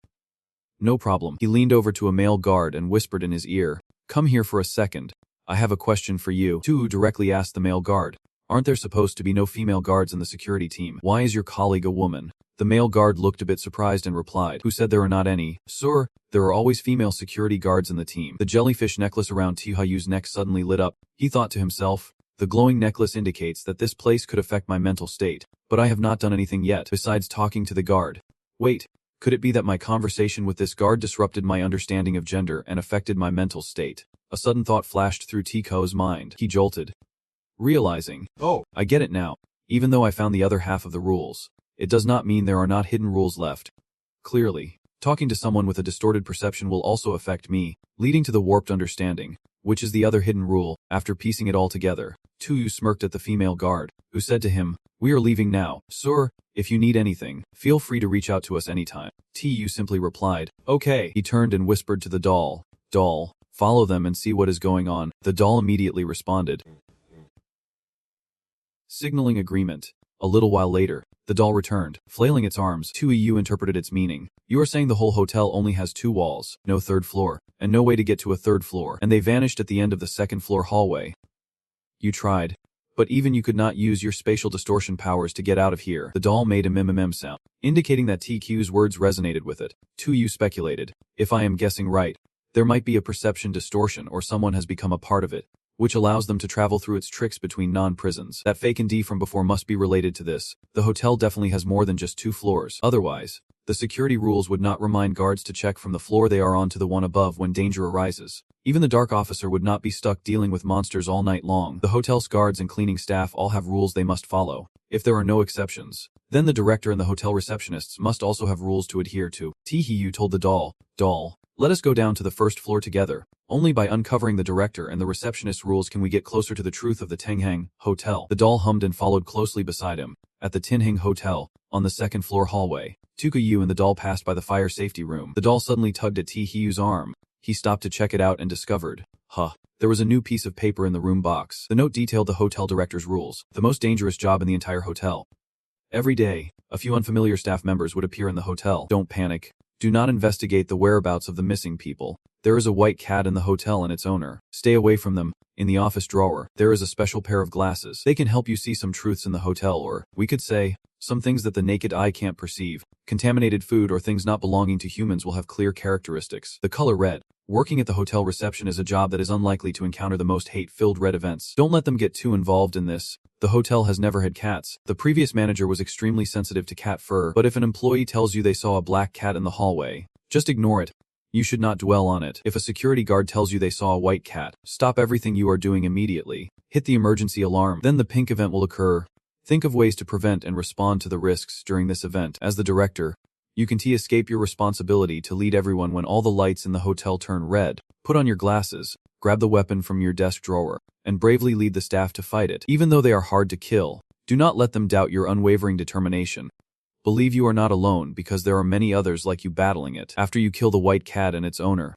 [SPEAKER 1] No problem." He leaned over to a male guard and whispered in his ear, "Come here for a second. I have a question for you." Tkiyu directly asked the male guard, "Aren't there supposed to be no female guards in the security team? Why is your colleague a woman?" The male guard looked a bit surprised and replied, "Who said there are not any? Sir, there are always female security guards in the team." The jellyfish necklace around Tihayu's neck suddenly lit up. He thought to himself, "The glowing necklace indicates that this place could affect my mental state, but I have not done anything yet besides talking to the guard. Wait, could it be that my conversation with this guard disrupted my understanding of gender and affected my mental state?" A sudden thought flashed through Tiko's mind. He jolted, realizing, "Oh, I get it now. Even though I found the other half of the rules, it does not mean there are not hidden rules left. Clearly, talking to someone with a distorted perception will also affect me, leading to the warped understanding, which is the other hidden rule." After piecing it all together, Tkiyu smirked at the female guard, who said to him, "We are leaving now. Sir, if you need anything, feel free to reach out to us anytime." Tkiyu simply replied, "Okay." He turned and whispered to the doll, "Doll, follow them and see what is going on." The doll immediately responded, signaling agreement. A little while later, the doll returned, flailing its arms. Tkiyu interpreted its meaning. "You are saying the whole hotel only has 2 walls, no 3rd floor, and no way to get to a 3rd floor, and they vanished at the end of the 2nd floor hallway. You tried, but even you could not use your spatial distortion powers to get out of here." The doll made a mm sound, indicating that TQ's words resonated with it. Tkiyu speculated, "If I am guessing right, there might be a perception distortion or someone has become a part of it, which allows them to travel through its tricks between non-prisons. That fake and D from before must be related to this. The hotel definitely has more than just 2 floors. Otherwise, the security rules would not remind guards to check from the floor they are on to the one above when danger arises. Even the dark officer would not be stuck dealing with monsters all night long. The hotel's guards and cleaning staff all have rules they must follow. If there are no exceptions, then the director and the hotel receptionists must also have rules to adhere to." Tkiyu told the doll, "Doll, let us go down to the 1st floor together. Only by uncovering the director and the receptionist rules can we get closer to the truth of the Tenghang Hotel." The doll hummed and followed closely beside him. At the Tenheng Hotel, on the 2nd floor hallway, Tkiyu and the doll passed by the fire safety room. The doll suddenly tugged at Tkyu's arm. He stopped to check it out and discovered, there was a new piece of paper in the room box. The note detailed the hotel director's rules, the most dangerous job in the entire hotel. Every day, a few unfamiliar staff members would appear in the hotel. Don't panic. Do not investigate the whereabouts of the missing people. There is a white cat in the hotel and its owner. Stay away from them. In the office drawer, there is a special pair of glasses. They can help you see some truths in the hotel, or, we could say, some things that the naked eye can't perceive. Contaminated food or things not belonging to humans will have clear characteristics. The color red. Working at the hotel reception is a job that is unlikely to encounter the most hate-filled red events. Don't let them get too involved in this. The hotel has never had cats. The previous manager was extremely sensitive to cat fur, but if an employee tells you they saw a black cat in the hallway, just ignore it. You should not dwell on it. If a security guard tells you they saw a white cat, stop everything you are doing immediately. Hit the emergency alarm. Then the pink event will occur. Think of ways to prevent and respond to the risks during this event. As the director, you can escape your responsibility to lead everyone when all the lights in the hotel turn red. Put on your glasses, grab the weapon from your desk drawer, and bravely lead the staff to fight it. Even though they are hard to kill, do not let them doubt your unwavering determination. Believe you are not alone because there are many others like you battling it. After you kill the white cat and its owner,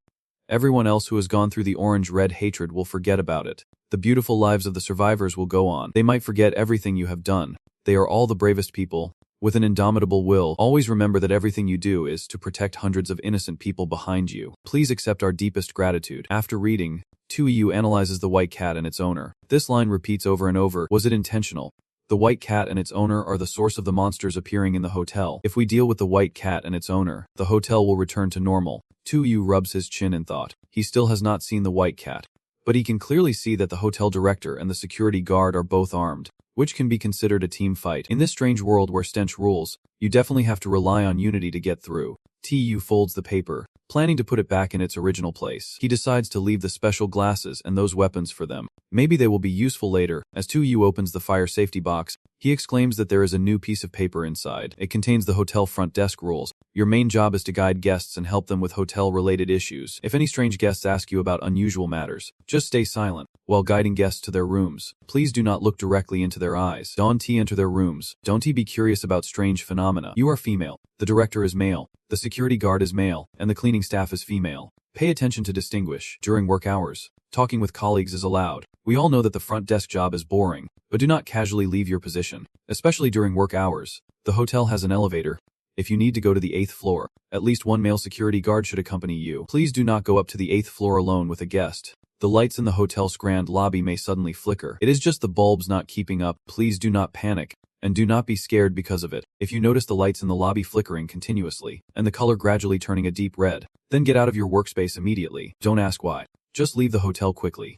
[SPEAKER 1] everyone else who has gone through the orange-red hatred will forget about it. The beautiful lives of the survivors will go on. They might forget everything you have done. They are all the bravest people, with an indomitable will. Always remember that everything you do is to protect hundreds of innocent people behind you. Please accept our deepest gratitude." After reading, Tkiyu analyzes the white cat and its owner. This line repeats over and over. Was it intentional? The white cat and its owner are the source of the monsters appearing in the hotel. If we deal with the white cat and its owner, the hotel will return to normal. 2U rubs his chin in thought. He still has not seen the white cat, but he can clearly see that the hotel director and the security guard are both armed, which can be considered a team fight. In this strange world where stench rules, you definitely have to rely on unity to get through. TU folds the paper, planning to put it back in its original place. He decides to leave the special glasses and those weapons for them. Maybe they will be useful later. As 2U opens the fire safety box, he exclaims that there is a new piece of paper inside. It contains the hotel front desk rules. Your main job is to guide guests and help them with hotel-related issues. If any strange guests ask you about unusual matters, just stay silent while guiding guests to their rooms. Please do not look directly into their eyes. Don't enter their rooms. Don't be curious about strange phenomena. You are female. The director is male. The security guard is male, and the cleaning staff is female. Pay attention to distinguish. During work hours, talking with colleagues is allowed. We all know that the front desk job is boring, but do not casually leave your position, especially during work hours. The hotel has an elevator. If you need to go to the 8th floor, at least one male security guard should accompany you. Please do not go up to the 8th floor alone with a guest. The lights in the hotel's grand lobby may suddenly flicker. It is just the bulbs not keeping up. Please do not panic, and do not be scared because of it. If you notice the lights in the lobby flickering continuously, and the color gradually turning a deep red, then get out of your workspace immediately. Don't ask why. Just leave the hotel quickly.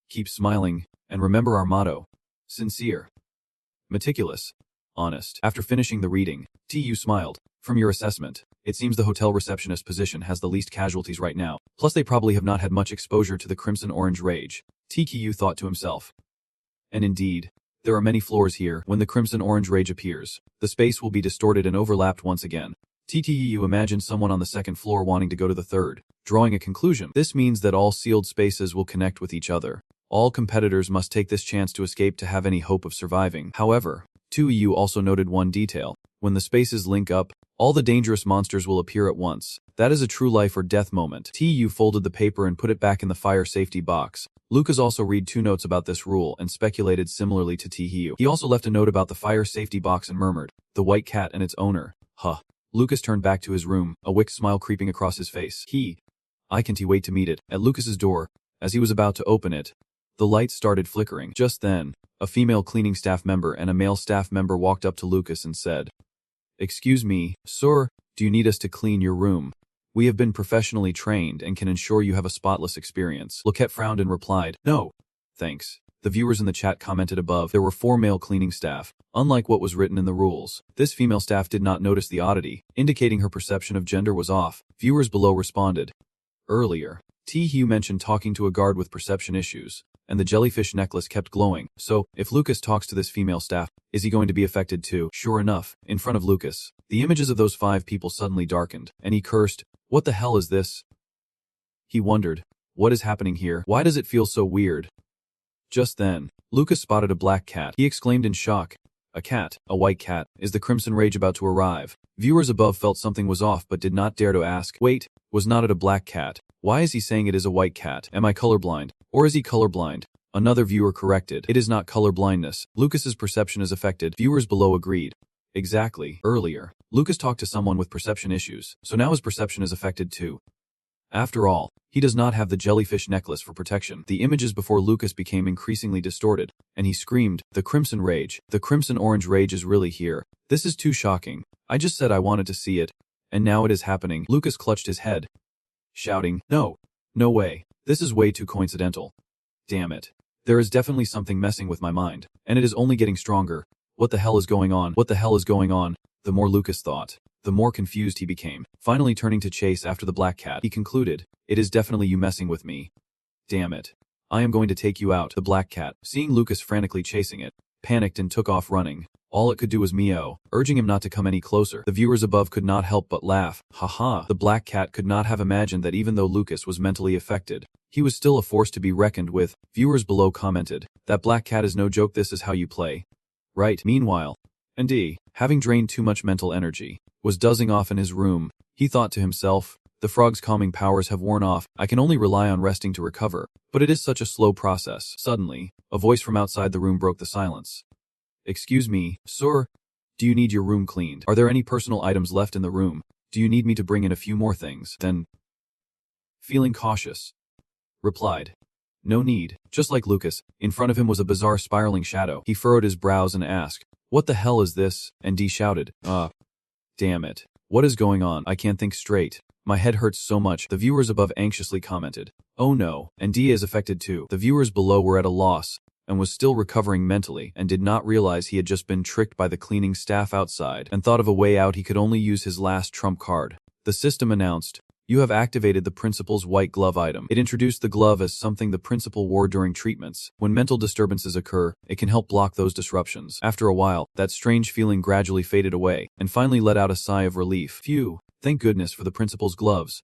[SPEAKER 1] Keep smiling, and remember our motto: sincere, meticulous, honest. After finishing the reading, TU smiled. From your assessment, it seems the hotel receptionist position has the least casualties right now. Plus they probably have not had much exposure to the crimson-orange rage. TKU thought to himself. And indeed, there are many floors here. When the crimson-orange rage appears, the space will be distorted and overlapped once again. TTU imagined someone on the 2nd floor wanting to go to the 3rd, drawing a conclusion. This means that all sealed spaces will connect with each other. All competitors must take this chance to escape to have any hope of surviving. However, 2EU also noted one detail. When the spaces link up, all the dangerous monsters will appear at once. That is a true life or death moment. TU folded the paper and put it back in the fire safety box. Lucas also read 2 notes about this rule and speculated similarly to TU. He also left a note about the fire safety box and murmured, "The white cat and its owner." Huh. Lucas turned back to his room, a wicked smile creeping across his face. I can't wait to meet it. At Lucas's door, as he was about to open it, the lights started flickering. Just then, a female cleaning staff member and a male staff member walked up to Lucas and said, "Excuse me, sir, do you need us to clean your room? We have been professionally trained and can ensure you have a spotless experience." Loquette frowned and replied, "No, thanks." The viewers in the chat commented above. There were 4 male cleaning staff, unlike what was written in the rules. This female staff did not notice the oddity, indicating her perception of gender was off. Viewers below responded. Earlier, T-Hugh mentioned talking to a guard with perception issues, and the jellyfish necklace kept glowing. So, if Lucas talks to this female staff, is he going to be affected too? Sure enough, in front of Lucas, the images of those 5 people suddenly darkened, and he cursed, "What the hell is this?" He wondered, what is happening here? Why does it feel so weird? Just then, Lucas spotted a black cat. He exclaimed in shock, "A cat, a white cat, is the Crimson Rage about to arrive?" Viewers above felt something was off but did not dare to ask. Wait, was not it a black cat? Why is he saying it is a white cat? Am I colorblind? Or is he colorblind? Another viewer corrected. It is not color blindness. Lucas's perception is affected. Viewers below agreed. Exactly. Earlier, Lucas talked to someone with perception issues, so now his perception is affected too. After all, he does not have the jellyfish necklace for protection. The images before Lucas became increasingly distorted, and he screamed, "The Crimson Rage, the Crimson-Orange Rage is really here. This is too shocking. I just said I wanted to see it, and now it is happening." Lucas clutched his head, shouting, "No, no way. This is way too coincidental. Damn it. There is definitely something messing with my mind, and it is only getting stronger. What the hell is going on? What the hell is going on?" The more Lucas thought, the more confused he became. Finally turning to Chase after the black cat, he concluded, "It is definitely you messing with me. Damn it. I am going to take you out." The black cat, seeing Lucas frantically chasing it, panicked and took off running. All it could do was meow, urging him not to come any closer. The viewers above could not help but laugh. Haha. The black cat could not have imagined that even though Lucas was mentally affected, he was still a force to be reckoned with. Viewers below commented, "That black cat is no joke. This is how you play. Right." Meanwhile, Andy, having drained too much mental energy, was dozing off in his room. He thought to himself, "The frog's calming powers have worn off. I can only rely on resting to recover, but it is such a slow process." Suddenly, a voice from outside the room broke the silence. "Excuse me, sir. Do you need your room cleaned? Are there any personal items left in the room? Do you need me to bring in a few more things?" Then, feeling cautious, replied, No need. Just like Lucas, in front of him was a bizarre spiraling shadow. He furrowed his brows and asked, "What the hell is this?" And D shouted, damn it. What is going on? I can't think straight. My head hurts so much." The viewers above anxiously commented, "Oh no." And D is affected too. The viewers below were at a loss, and was still recovering mentally, and did not realize he had just been tricked by the cleaning staff outside, and thought of a way out. He could only use his last trump card. The system announced, "You have activated the principal's white glove item." It introduced the glove as something the principal wore during treatments. When mental disturbances occur, it can help block those disruptions. After a while, that strange feeling gradually faded away, and finally let out a sigh of relief. Phew, thank goodness for the principal's gloves.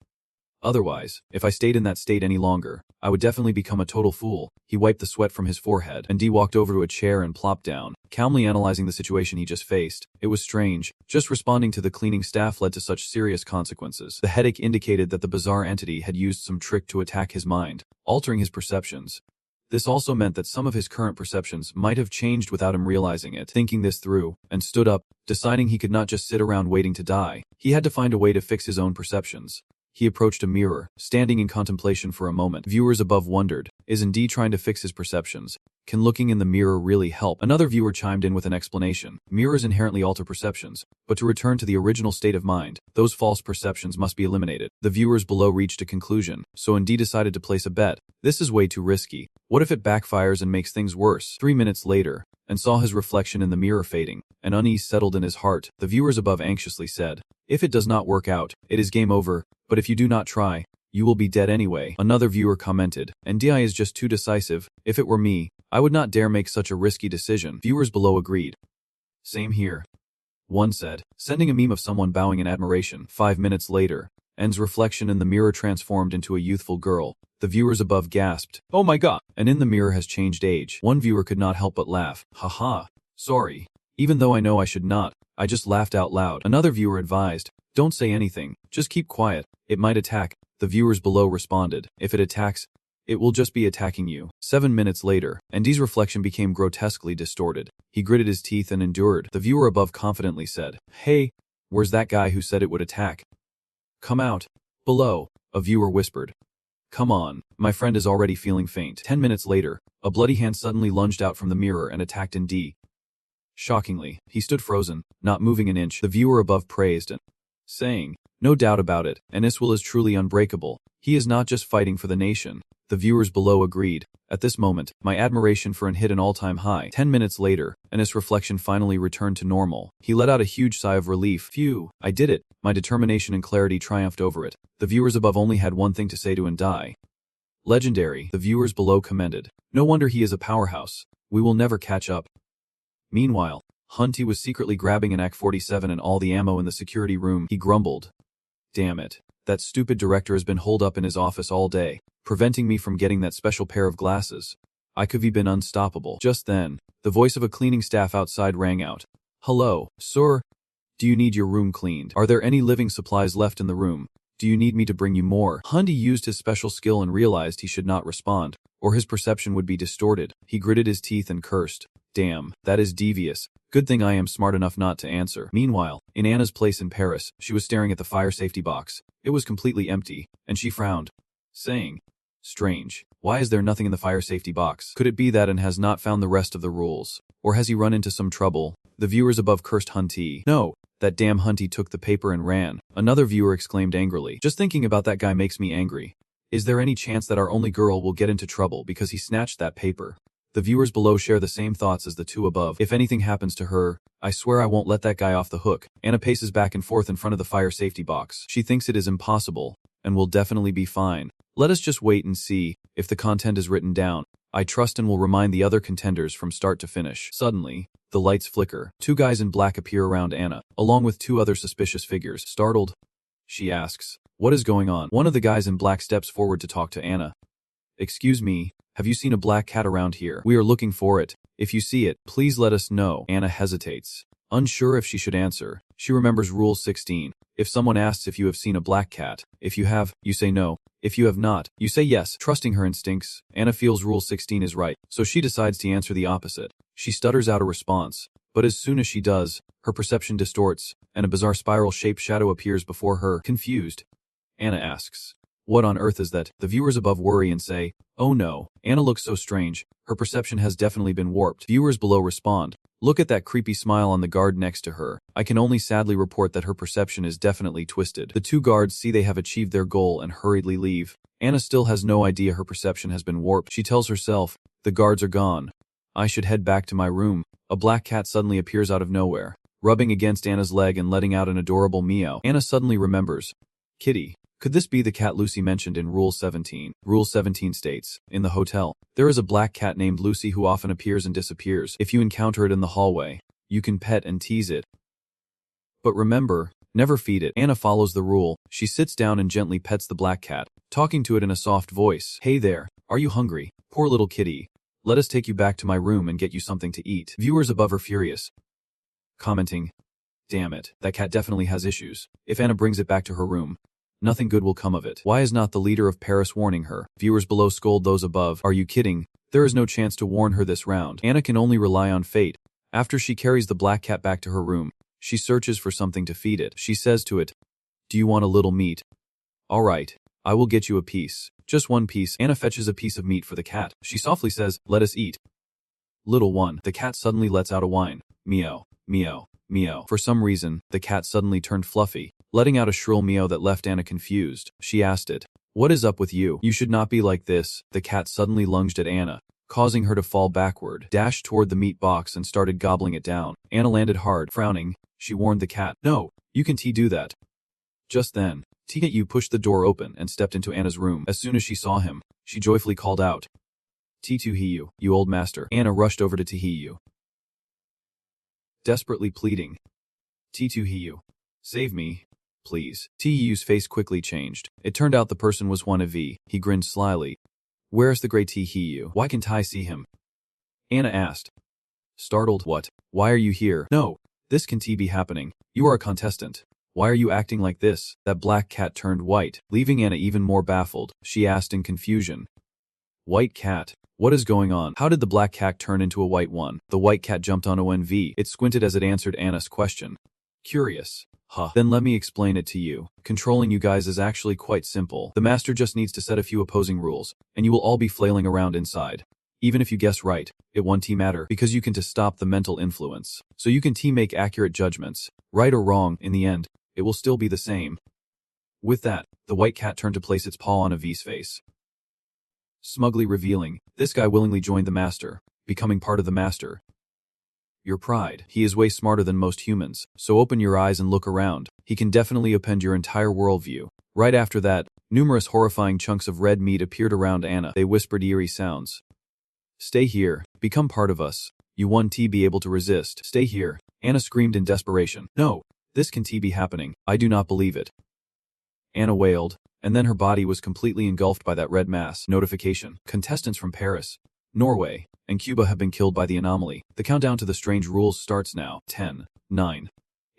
[SPEAKER 1] Otherwise, if I stayed in that state any longer, I would definitely become a total fool. He wiped the sweat from his forehead, and D walked over to a chair and plopped down, calmly analyzing the situation he just faced. It was strange. Just responding to the cleaning staff led to such serious consequences. The headache indicated that the bizarre entity had used some trick to attack his mind, altering his perceptions. This also meant that some of his current perceptions might have changed without him realizing it. Thinking this through, and stood up, deciding he could not just sit around waiting to die. He had to find a way to fix his own perceptions. He approached a mirror, standing in contemplation for a moment. Viewers above wondered, is D trying to fix his perceptions? Can looking in the mirror really help? Another viewer chimed in with an explanation. Mirrors inherently alter perceptions, but to return to the original state of mind, those false perceptions must be eliminated. The viewers below reached a conclusion, so D decided to place a bet. This is way too risky. What if it backfires and makes things worse? 3 minutes later, and saw his reflection in the mirror fading. An unease settled in his heart. The viewers above anxiously said, "If it does not work out, it is game over, but if you do not try, you will be dead anyway." Another viewer commented, "And DI is just too decisive. If it were me, I would not dare make such a risky decision." Viewers below agreed. "Same here." One said, sending a meme of someone bowing in admiration. 5 minutes later, N's reflection in the mirror transformed into a youthful girl. The viewers above gasped, "Oh my god!" And in the mirror has changed age. One viewer could not help but laugh. "Haha, sorry. Even though I know I should not, I just laughed out loud." Another viewer advised, "Don't say anything, just keep quiet. It might attack." The viewers below responded, "If it attacks, it will just be attacking you." 7 minutes later, Andy's reflection became grotesquely distorted. He gritted his teeth and endured. The viewer above confidently said, "Hey, where's that guy who said it would attack? Come out." Below, a viewer whispered, "Come on, my friend is already feeling faint." 10 minutes later, a bloody hand suddenly lunged out from the mirror and attacked Andy. Shockingly, he stood frozen, not moving an inch. The viewer above praised and saying, "No doubt about it, Aniswil is truly unbreakable. He is not just fighting for the nation." The viewers below agreed. At this moment, my admiration for An hit an all-time high. 10 minutes later, Anis' reflection finally returned to normal. He let out a huge sigh of relief. Phew, I did it. My determination and clarity triumphed over it. The viewers above only had one thing to say to Andai. "Legendary," the viewers below commended. "No wonder he is a powerhouse. We will never catch up." Meanwhile, Hunty was secretly grabbing an AK-47 and all the ammo in the security room. He grumbled, "Damn it. That stupid director has been holed up in his office all day, preventing me from getting that special pair of glasses. I could have been unstoppable." Just then, the voice of a cleaning staff outside rang out. "Hello, sir. Do you need your room cleaned? Are there any living supplies left in the room? Do you need me to bring you more?" Hunty used his special skill and realized he should not respond, or his perception would be distorted. He gritted his teeth and cursed, "Damn, that is devious. Good thing I am smart enough not to answer." Meanwhile, in Anna's place in Paris, she was staring at the fire safety box. It was completely empty, and she frowned, saying, "Strange. Why is there nothing in the fire safety box? Could it be that Anne has not found the rest of the rules? Or has he run into some trouble?" The viewers above cursed Hunty. "No, that damn Hunty took the paper and ran." Another viewer exclaimed angrily, "Just thinking about that guy makes me angry. Is there any chance that our only girl will get into trouble because he snatched that paper?" The viewers below share the same thoughts as the two above. "If anything happens to her, I swear I won't let that guy off the hook." Anna paces back and forth in front of the fire safety box. She thinks it is impossible, and will definitely be fine. Let us just wait and see if the content is written down. I trust and will remind the other contenders from start to finish. Suddenly, the lights flicker. 2 guys in black appear around Anna, along with 2 other suspicious figures. Startled, she asks, "What is going on?" One of the guys in black steps forward to talk to Anna. "Excuse me, have you seen a black cat around here? We are looking for it. If you see it, please let us know." Anna hesitates, unsure if she should answer. She remembers Rule 16. If someone asks if you have seen a black cat, if you have, you say no. If you have not, you say yes. Trusting her instincts, Anna feels Rule 16 is right, so she decides to answer the opposite. She stutters out a response, but as soon as she does, her perception distorts, and a bizarre spiral-shaped shadow appears before her. Confused, Anna asks, What on earth is that? The viewers above worry and say, oh no, Anna looks so strange. Her perception has definitely been warped. Viewers below respond, look at that creepy smile on the guard next to her. I can only sadly report that her perception is definitely twisted. The two guards see they have achieved their goal and hurriedly leave. Anna still has no idea her perception has been warped. She tells herself, the guards are gone. I should head back to my room. A black cat suddenly appears out of nowhere, rubbing against Anna's leg and letting out an adorable meow. Anna suddenly remembers. Kitty. Could this be the cat Lucy mentioned in Rule 17? Rule 17 states, in the hotel, there is a black cat named Lucy who often appears and disappears. If you encounter it in the hallway, you can pet and tease it. But remember, never feed it. Anna follows the rule. She sits down and gently pets the black cat, talking to it in a soft voice. Hey there, are you hungry? Poor little kitty. Let us take you back to my room and get you something to eat. Viewers above are furious, commenting, damn it, that cat definitely has issues. If Anna brings it back to her room, nothing good will come of it. Why is not the leader of Paris warning her? Viewers below scold those above. Are you kidding? There is no chance to warn her this round. Anna can only rely on fate. After she carries the black cat back to her room, she searches for something to feed it. She says to it, do you want a little meat? All right, I will get you a piece. Just one piece. Anna fetches a piece of meat for the cat. She softly says, let us eat. Little one. The cat suddenly lets out a whine. Meow, meow, meow. For some reason, the cat suddenly turned fluffy, letting out a shrill meow that left Anna confused. She asked it, what is up with you? You should not be like this. The cat suddenly lunged at Anna, causing her to fall backward, dashed toward the meat box and started gobbling it down. Anna landed hard. Frowning, she warned the cat, no, you can do that. Just then, Yu pushed the door open and stepped into Anna's room. As soon as she saw him, she joyfully called out, Hiyu, you old master. Anna rushed over to Hiyu, desperately pleading, Hiyu, save me, please. Hiyu's face quickly changed. It turned out the person was one of V. He grinned slyly. Where's the great Hiyu? Why can't I see him? Anna asked. Startled, what? Why are you here? No, this can't be happening. You are a contestant. Why are you acting like this? That black cat turned white, leaving Anna even more baffled. She asked in confusion. White cat? What is going on? How did the black cat turn into a white one? The white cat jumped on ONV. It squinted as it answered Anna's question. Curious. Huh. Then let me explain it to you. Controlling you guys is actually quite simple. The master just needs to set a few opposing rules, and you will all be flailing around inside. Even if you guess right, it won't matter, because you can stop the mental influence. So you can make accurate judgments. Right or wrong, in the end, it will still be the same. With that, the white cat turned to place its paw on V's face, smugly revealing, this guy willingly joined the master, becoming part of the master. Your pride. He is way smarter than most humans, so open your eyes and look around. He can definitely upend your entire worldview. Right after that, numerous horrifying chunks of red meat appeared around Anna. They whispered eerie sounds. Stay here. Become part of us. You won't be able to resist. Stay here. Anna screamed in desperation. No, this can't be happening. I do not believe it. Anna wailed, and then her body was completely engulfed by that red mass. Notification. Contestants from Paris, Norway, and Cuba have been killed by the anomaly. The countdown to the strange rules starts now. 10, 9,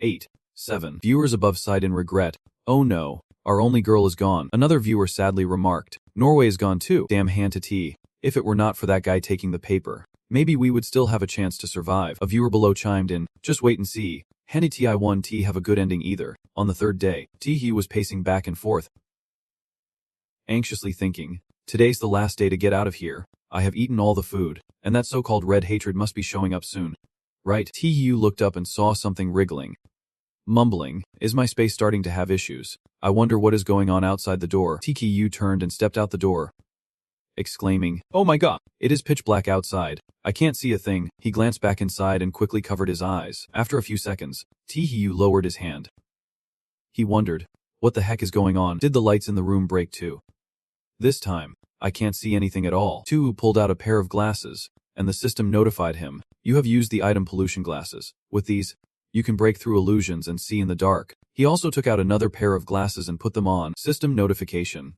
[SPEAKER 1] 8, 7. Viewers above sighed in regret. Oh no, our only girl is gone. Another viewer sadly remarked. Norway is gone too. Damn hand to tea. If it were not for that guy taking the paper, maybe we would still have a chance to survive. A viewer below chimed in. Just wait and see. Henny Ti1T have a good ending either. On the third day, He was pacing back and forth, anxiously thinking, today's the last day to get out of here. I have eaten all the food, and that so-called red hatred must be showing up soon. Right? Hiyu looked up and saw something wriggling. Mumbling, is my space starting to have issues? I wonder what is going on outside the door. Hiyu turned and stepped out the door, exclaiming, oh my god, it is pitch black outside. I can't see a thing. He glanced back inside and quickly covered his eyes. After a few seconds, Hiyu lowered his hand. He wondered, what the heck is going on? Did the lights in the room break too? This time, I can't see anything at all. Tu pulled out a pair of glasses, and the system notified him, you have used the item pollution glasses. With these, you can break through illusions and see in the dark. He also took out another pair of glasses and put them on. System notification.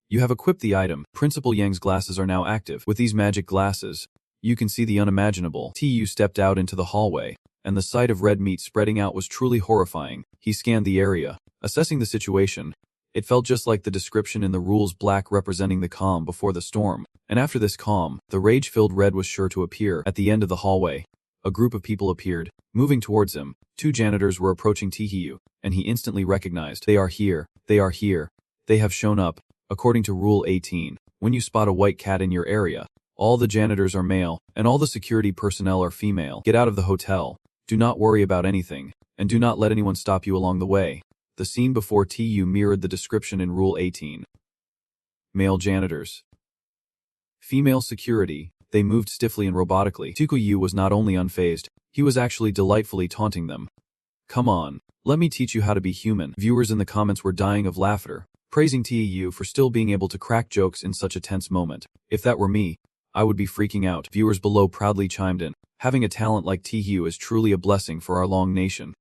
[SPEAKER 1] You have equipped the item. Principal Yang's glasses are now active. With these magic glasses, you can see the unimaginable. Tu stepped out into the hallway, and the sight of red meat spreading out was truly horrifying. He scanned the area, assessing the situation. It felt just like the description in the rules, black representing the calm before the storm. And after this calm, the rage-filled red was sure to appear. At the end of the hallway, a group of people appeared, moving towards him. 2 janitors were approaching Hiyu, and he instantly recognized, they are here, they are here. They have shown up. According to Rule 18, when you spot a white cat in your area, all the janitors are male, and all the security personnel are female. Get out of the hotel. Do not worry about anything, and do not let anyone stop you along the way. The scene before TU mirrored the description in Rule 18. Male janitors. Female security. They moved stiffly and robotically. Tukuyu was not only unfazed, he was actually delightfully taunting them. Come on, let me teach you how to be human. Viewers in the comments were dying of laughter, praising TU for still being able to crack jokes in such a tense moment. If that were me, I would be freaking out. Viewers below proudly chimed in. Having a talent like TU is truly a blessing for our long nation.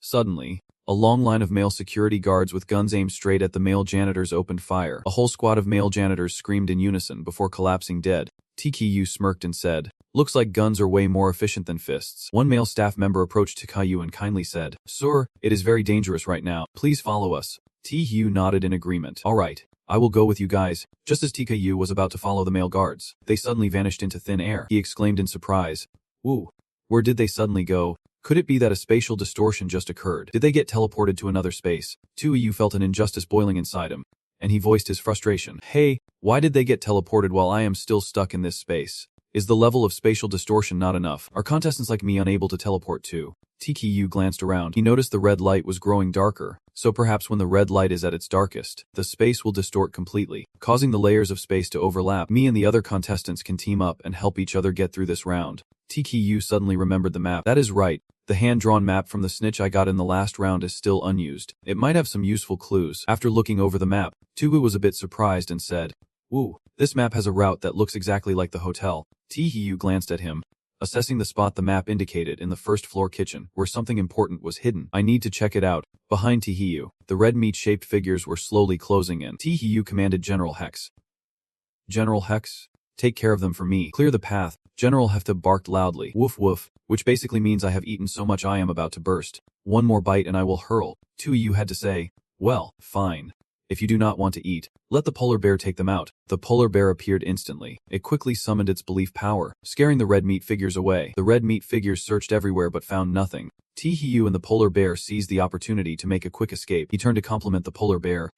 [SPEAKER 1] Suddenly, a long line of male security guards with guns aimed straight at the male janitors opened fire. A whole squad of male janitors screamed in unison before collapsing dead. TKU smirked and said, "Looks like guns are way more efficient than fists." One male staff member approached TKU and kindly said, "Sir, it is very dangerous right now. Please follow us." TKU nodded in agreement. "All right, I will go with you guys." Just as TKU was about to follow the male guards, they suddenly vanished into thin air. He exclaimed in surprise, "Woo, where did they suddenly go? Could it be that a spatial distortion just occurred? Did they get teleported to another space?" TKU felt an injustice boiling inside him, and he voiced his frustration. "Hey, why did they get teleported while I am still stuck in this space? Is the level of spatial distortion not enough? Are contestants like me unable to teleport too?" TKU glanced around. He noticed the red light was growing darker, so perhaps when the red light is at its darkest, the space will distort completely, causing the layers of space to overlap. Me and the other contestants can team up and help each other get through this round. TKU suddenly remembered the map. That is right. The hand-drawn map from the snitch I got in the last round is still unused. It might have some useful clues. After looking over the map, Tubu was a bit surprised and said, "Ooh, this map has a route that looks exactly like the hotel." TKU glanced at him, assessing the spot the map indicated in the first-floor kitchen, where something important was hidden. "I need to check it out." Behind TKU, the red meat-shaped figures were slowly closing in. TKU commanded General Hex. "General Hex, take care of them for me. Clear the path." General Hefta barked loudly, "Woof woof," which basically means I have eaten so much I am about to burst. "One more bite and I will hurl." TKU had to say, "Well, fine. If you do not want to eat, let the polar bear take them out." The polar bear appeared instantly. It quickly summoned its belief power, scaring the red meat figures away. The red meat figures searched everywhere but found nothing. TKU and the polar bear seized the opportunity to make a quick escape. He turned to compliment the polar bear.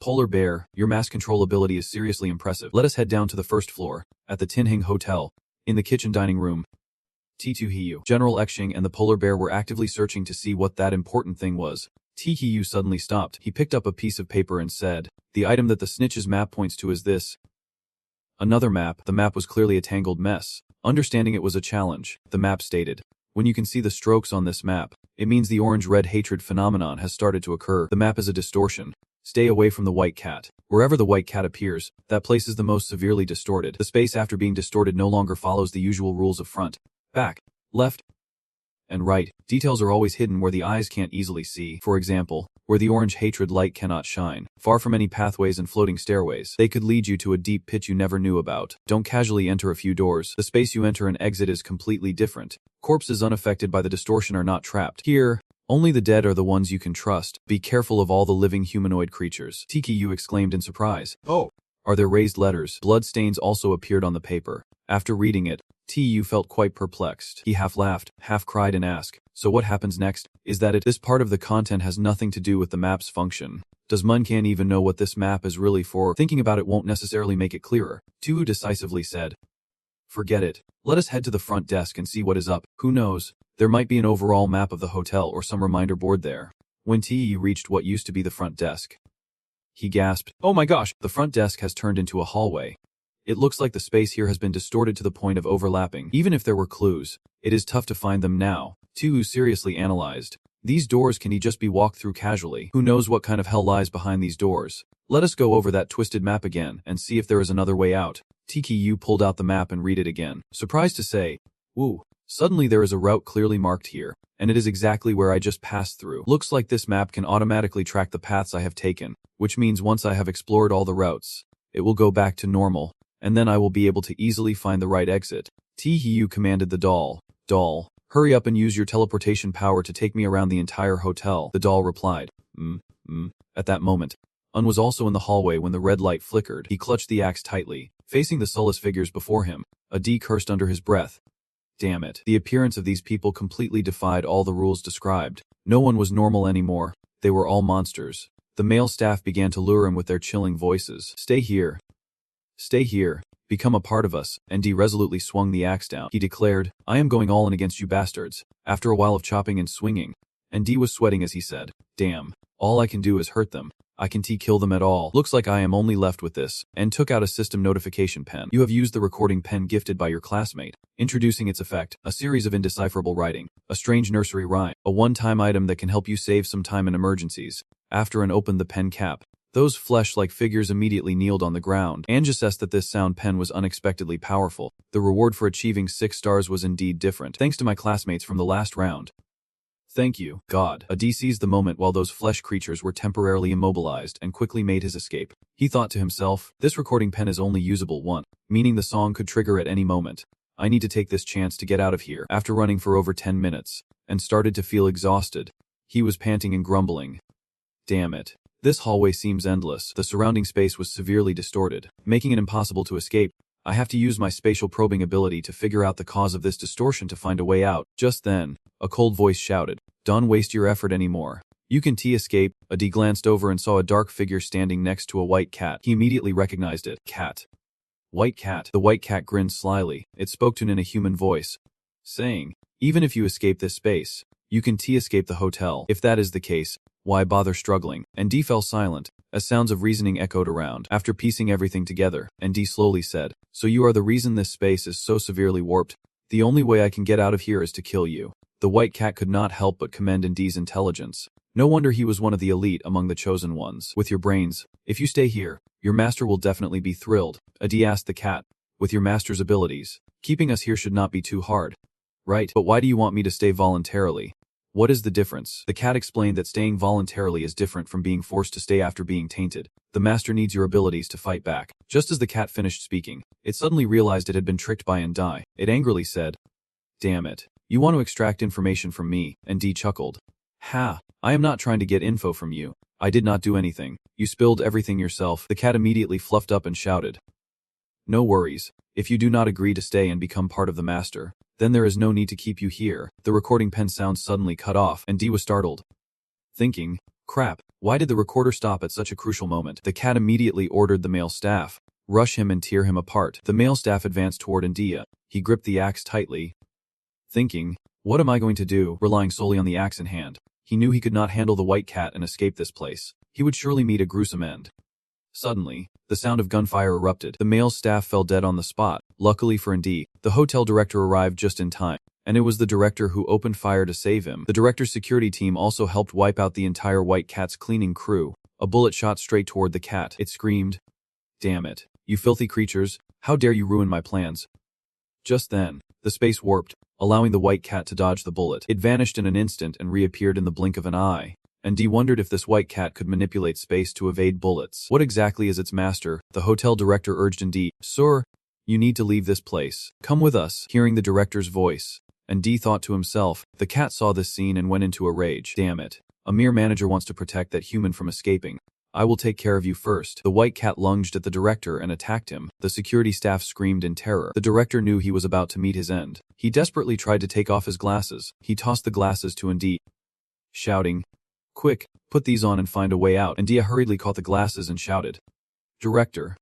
[SPEAKER 1] "Polar bear, your mass control ability is seriously impressive. Let us head down to the first floor, at the Tinhing Hotel, in the kitchen dining room." TKU, General Exing and the polar bear were actively searching to see what that important thing was. TKU suddenly stopped. He picked up a piece of paper and said, "The item that the snitch's map points to is this." Another map. The map was clearly a tangled mess. Understanding it was a challenge, the map stated, "When you can see the strokes on this map, it means the orange-red hatred phenomenon has started to occur. The map is a distortion. Stay away from the white cat. Wherever the white cat appears, that place is the most severely distorted. The space after being distorted no longer follows the usual rules of front, back, left, and right. Details are always hidden where the eyes can't easily see. For example, where the orange hatred light cannot shine. Far from any pathways and floating stairways. They could lead you to a deep pit you never knew about. Don't casually enter a few doors. The space you enter and exit is completely different. Corpses unaffected by the distortion are not trapped. Here, only the dead are the ones you can trust. Be careful of all the living humanoid creatures." TKU exclaimed in surprise. "Oh, are there raised letters?" Blood stains also appeared on the paper. After reading it, TU felt quite perplexed. He half laughed, half cried and asked, "So what happens next? Is that it? This part of the content has nothing to do with the map's function. Does Muncan even know what this map is really for? Thinking about it won't necessarily make it clearer." Tu decisively said, "Forget it. Let us head to the front desk and see what is up. Who knows? There might be an overall map of the hotel or some reminder board there." When TU reached what used to be the front desk, he gasped, "Oh my gosh, the front desk has turned into a hallway. It looks like the space here has been distorted to the point of overlapping. Even if there were clues, it is tough to find them now." Tu seriously analyzed. "These doors can just be walked through casually. Who knows what kind of hell lies behind these doors? Let us go over that twisted map again and see if there is another way out." TKU pulled out the map and read it again. Surprised to say, "Woo, suddenly there is a route clearly marked here, and it is exactly where I just passed through. Looks like this map can automatically track the paths I have taken, which means once I have explored all the routes, it will go back to normal, and then I will be able to easily find the right exit." TKU commanded the doll, "Doll, hurry up and use your teleportation power to take me around the entire hotel." The doll replied, At that moment, Un was also in the hallway when the red light flickered. He clutched the axe tightly, facing the soulless figures before him. A D cursed under his breath. Damn it. The appearance of these people completely defied all the rules described. No one was normal anymore. They were all monsters. The male staff began to lure him with their chilling voices. Stay here. Stay here. Become a part of us. ND resolutely swung the axe down. He declared, I am going all in against you bastards. After a while of chopping and swinging, ND was sweating as he said, damn, all I can do is hurt them. I can't kill them at all. Looks like I am only left with this, and took out a system notification pen. You have used the recording pen gifted by your classmate. Introducing its effect, a series of indecipherable writing, a strange nursery rhyme, a one-time item that can help you save some time in emergencies. After and opened the pen cap, those flesh-like figures immediately kneeled on the ground. Ange assessed that this sound pen was unexpectedly powerful. The reward for achieving 6 stars was indeed different, thanks to my classmates from the last round. Thank you, God. Adi seized the moment while those flesh creatures were temporarily immobilized and quickly made his escape. He thought to himself, this recording pen is only usable once, meaning the song could trigger at any moment. I need to take this chance to get out of here. After running for over 10 minutes, and started to feel exhausted, he was panting and grumbling. Damn it. This hallway seems endless. The surrounding space was severely distorted, making it impossible to escape. I have to use my spatial probing ability to figure out the cause of this distortion to find a way out. Just then, a cold voice shouted, don't waste your effort anymore. You can escape. Adi glanced over and saw a dark figure standing next to a white cat. He immediately recognized it. Cat. White cat. The white cat grinned slyly. It spoke to him in a human voice, saying, even if you escape this space, you can escape the hotel. If that is the case, why bother struggling? ND fell silent, as sounds of reasoning echoed around. After piecing everything together, ND slowly said, so you are the reason this space is so severely warped. The only way I can get out of here is to kill you. The white cat could not help but commend ND's intelligence. No wonder he was one of the elite among the chosen ones. With your brains, if you stay here, your master will definitely be thrilled. Adi asked the cat, with your master's abilities, keeping us here should not be too hard. Right, but why do you want me to stay voluntarily? What is the difference? The cat explained that staying voluntarily is different from being forced to stay after being tainted. The master needs your abilities to fight back. Just as the cat finished speaking, it suddenly realized it had been tricked by Ndi. It angrily said, damn it. You want to extract information from me? Ndi chuckled. Ha, I am not trying to get info from you. I did not do anything. You spilled everything yourself. The cat immediately fluffed up and shouted. No worries. If you do not agree to stay and become part of the master, then there is no need to keep you here. The recording pen sound suddenly cut off, and Dee was startled, thinking, crap, why did the recorder stop at such a crucial moment? The cat immediately ordered the male staff, rush him and tear him apart. The male staff advanced toward India. He gripped the axe tightly, thinking, what am I going to do? Relying solely on the axe in hand, he knew he could not handle the white cat and escape this place. He would surely meet a gruesome end. Suddenly, the sound of gunfire erupted. The male staff fell dead on the spot. Luckily for Indy, the hotel director arrived just in time, and it was the director who opened fire to save him. The director's security team also helped wipe out the entire white cat's cleaning crew. A bullet shot straight toward the cat. It screamed, damn it, you filthy creatures, how dare you ruin my plans? Just then, the space warped, allowing the white cat to dodge the bullet. It vanished in an instant and reappeared in the blink of an eye. And Dee wondered if this white cat could manipulate space to evade bullets. What exactly is its master? The hotel director urged Dee. Sir, you need to leave this place. Come with us. Hearing the director's voice, and Dee thought to himself, the cat saw this scene and went into a rage. Damn it. A mere manager wants to protect that human from escaping. I will take care of you first. The white cat lunged at the director and attacked him. The security staff screamed in terror. The director knew he was about to meet his end. He desperately tried to take off his glasses. He tossed the glasses to Dee, shouting, quick, put these on and find a way out. And Dia hurriedly caught the glasses and shouted, Director,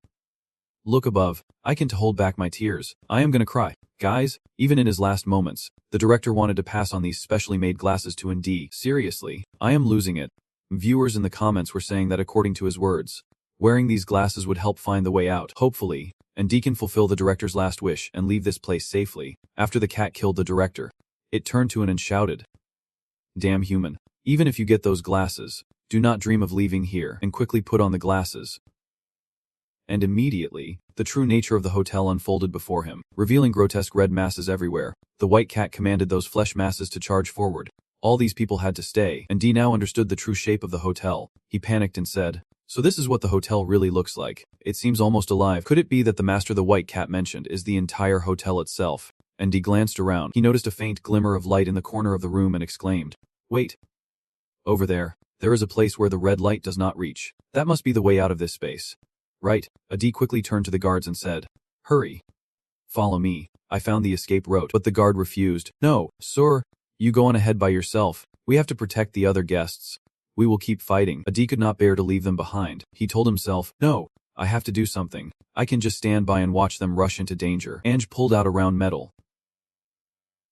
[SPEAKER 1] look above. I can't hold back my tears. I am gonna cry. Guys, even in his last moments, the director wanted to pass on these specially made glasses to Indy. Seriously, I am losing it. Viewers in the comments were saying that according to his words, wearing these glasses would help find the way out. Hopefully, Indy can fulfill the director's last wish and leave this place safely. After the cat killed the director, it turned to him and shouted, damn human. Even if you get those glasses, do not dream of leaving here, and quickly put on the glasses. And immediately, the true nature of the hotel unfolded before him, revealing grotesque red masses everywhere. The white cat commanded those flesh masses to charge forward. All these people had to stay, and Dee now understood the true shape of the hotel. He panicked and said, so this is what the hotel really looks like. It seems almost alive. Could it be that the master the white cat mentioned is the entire hotel itself? And Dee glanced around. He noticed a faint glimmer of light in the corner of the room and exclaimed, wait. Over there is a place where the red light does not reach. That must be the way out of this space. Right. Adi quickly turned to the guards and said, hurry. Follow me. I found the escape route. But the guard refused. No, sir. You go on ahead by yourself. We have to protect the other guests. We will keep fighting. Adi could not bear to leave them behind. He told himself, no, I have to do something. I can just stand by and watch them rush into danger. Ange pulled out a round medal.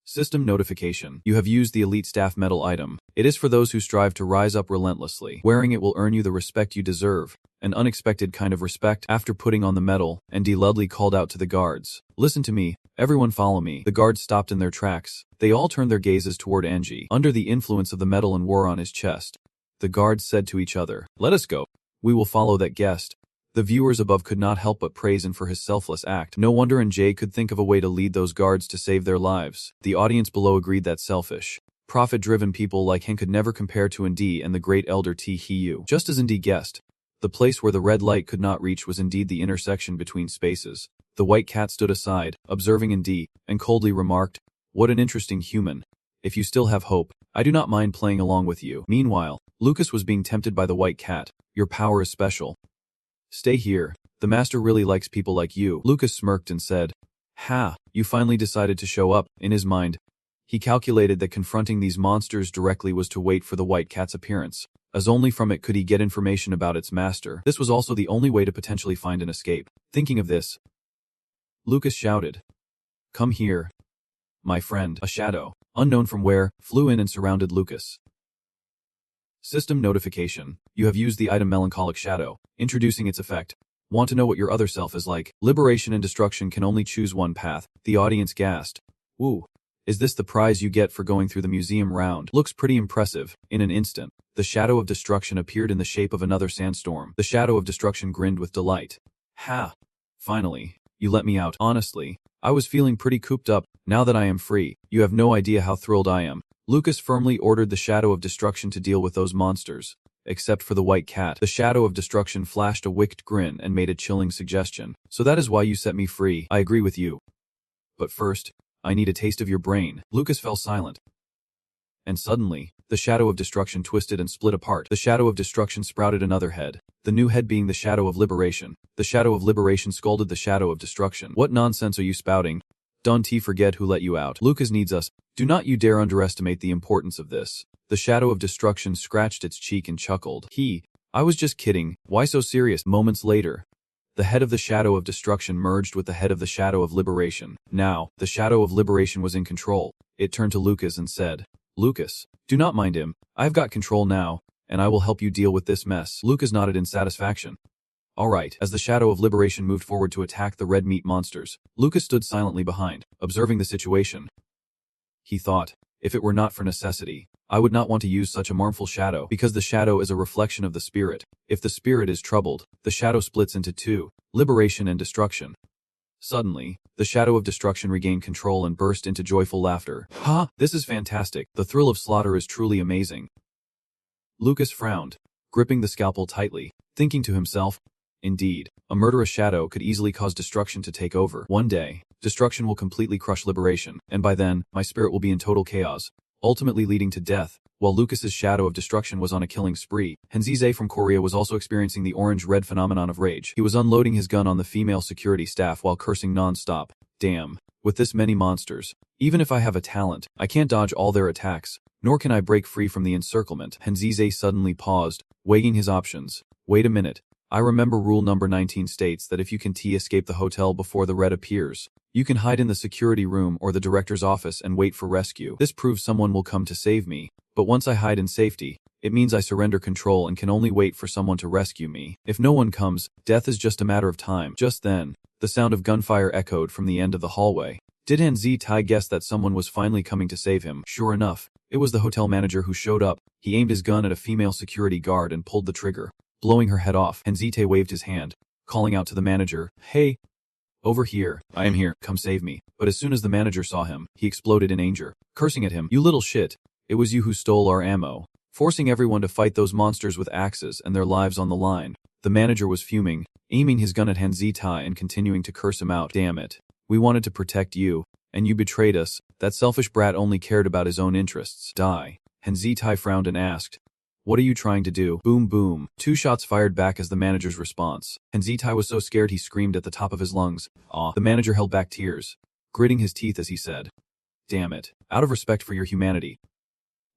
[SPEAKER 1] System notification. You have used the Elite Staff Medal item. It is for those who strive to rise up relentlessly. Wearing it will earn you the respect you deserve. An unexpected kind of respect. After putting on the medal, Andy Ludley called out to the guards. Listen to me. Everyone follow me. The guards stopped in their tracks. They all turned their gazes toward Angie, under the influence of the medal and war on his chest. The guards said to each other, let us go. We will follow that guest. The viewers above could not help but praise him for his selfless act. No wonder Njay could think of a way to lead those guards to save their lives. The audience below agreed that selfish, profit-driven people like him could never compare to Ndi and the great elder T. Hiyu. Just as Ndi guessed, the place where the red light could not reach was indeed the intersection between spaces. The white cat stood aside, observing Ndi, and coldly remarked, what an interesting human. If you still have hope, I do not mind playing along with you. Meanwhile, Lucas was being tempted by the white cat. Your power is special. Stay here. The master really likes people like you. Lucas smirked and said, ha, you finally decided to show up. In his mind, he calculated that confronting these monsters directly was to wait for the white cat's appearance, as only from it could he get information about its master. This was also the only way to potentially find an escape. Thinking of this, Lucas shouted, come here, my friend. A shadow, unknown from where, flew in and surrounded Lucas. System notification. You have used the item Melancholic Shadow, introducing its effect. Want to know what your other self is like? Liberation and destruction can only choose one path. The audience gasped. Ooh. Is this the prize you get for going through the museum round? Looks pretty impressive. In an instant, the shadow of destruction appeared in the shape of another sandstorm. The shadow of destruction grinned with delight. Ha! Finally, you let me out. Honestly, I was feeling pretty cooped up. Now that I am free, you have no idea how thrilled I am. Lucas firmly ordered the shadow of destruction to deal with those monsters. Except for the white cat. The shadow of destruction flashed a wicked grin and made a chilling suggestion. So that is why you set me free. I agree with you. But first, I need a taste of your brain. Lucas fell silent. And suddenly, the shadow of destruction twisted and split apart. The shadow of destruction sprouted another head. The new head being the shadow of liberation. The shadow of liberation scolded the shadow of destruction. What nonsense are you spouting? Don't forget who let you out. Lucas needs us. Do not you dare underestimate the importance of this. The shadow of destruction scratched its cheek and chuckled. I was just kidding. Why so serious? Moments later, the head of the shadow of destruction merged with the head of the shadow of liberation. Now, the shadow of liberation was in control. It turned to Lucas and said, Lucas, do not mind him. I've got control now, and I will help you deal with this mess. Lucas nodded in satisfaction. All right. As the shadow of liberation moved forward to attack the red meat monsters, Lucas stood silently behind, observing the situation. He thought, if it were not for necessity, I would not want to use such a harmful shadow, because the shadow is a reflection of the spirit. If the spirit is troubled, the shadow splits into two, liberation and destruction. Suddenly, the shadow of destruction regained control and burst into joyful laughter. Ha! This is fantastic. The thrill of slaughter is truly amazing. Lucas frowned, gripping the scalpel tightly, thinking to himself, indeed, a murderous shadow could easily cause destruction to take over. One day, destruction will completely crush liberation, and by then, my spirit will be in total chaos, ultimately leading to death. While Lucas's shadow of destruction was on a killing spree, Henzize from Korea was also experiencing the orange-red phenomenon of rage. He was unloading his gun on the female security staff while cursing non-stop. Damn, with this many monsters, even if I have a talent, I can't dodge all their attacks, nor can I break free from the encirclement. Henzize suddenly paused, weighing his options. Wait a minute. I remember rule number 19 states that if you can escape the hotel before the red appears, you can hide in the security room or the director's office and wait for rescue. This proves someone will come to save me, but once I hide in safety, it means I surrender control and can only wait for someone to rescue me. If no one comes, death is just a matter of time. Just then, the sound of gunfire echoed from the end of the hallway. Did Han Zi-Tai guess that someone was finally coming to save him? Sure enough, it was the hotel manager who showed up. He aimed his gun at a female security guard and pulled the trigger, blowing her head off. Han Zi-Tai waved his hand, calling out to the manager, "Hey! Over here. I am here. Come save me." But as soon as the manager saw him, he exploded in anger, cursing at him. "You little shit. It was you who stole our ammo," forcing everyone to fight those monsters with axes and their lives on the line. The manager was fuming, aiming his gun at Han Zi-Tai and continuing to curse him out. "Damn it. We wanted to protect you, and you betrayed us. That selfish brat only cared about his own interests. Die." Han Zi-Tai frowned and asked, "What are you trying to do?" Boom boom. 2 shots fired back as the manager's response. Han Zi-Tai was so scared he screamed at the top of his lungs. "Aw." The manager held back tears, gritting his teeth as he said, "Damn it. Out of respect for your humanity,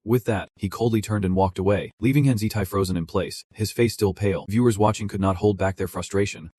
[SPEAKER 1] With that, he coldly turned and walked away, leaving Henzitai frozen in place, his face still pale. Viewers watching could not hold back their frustration,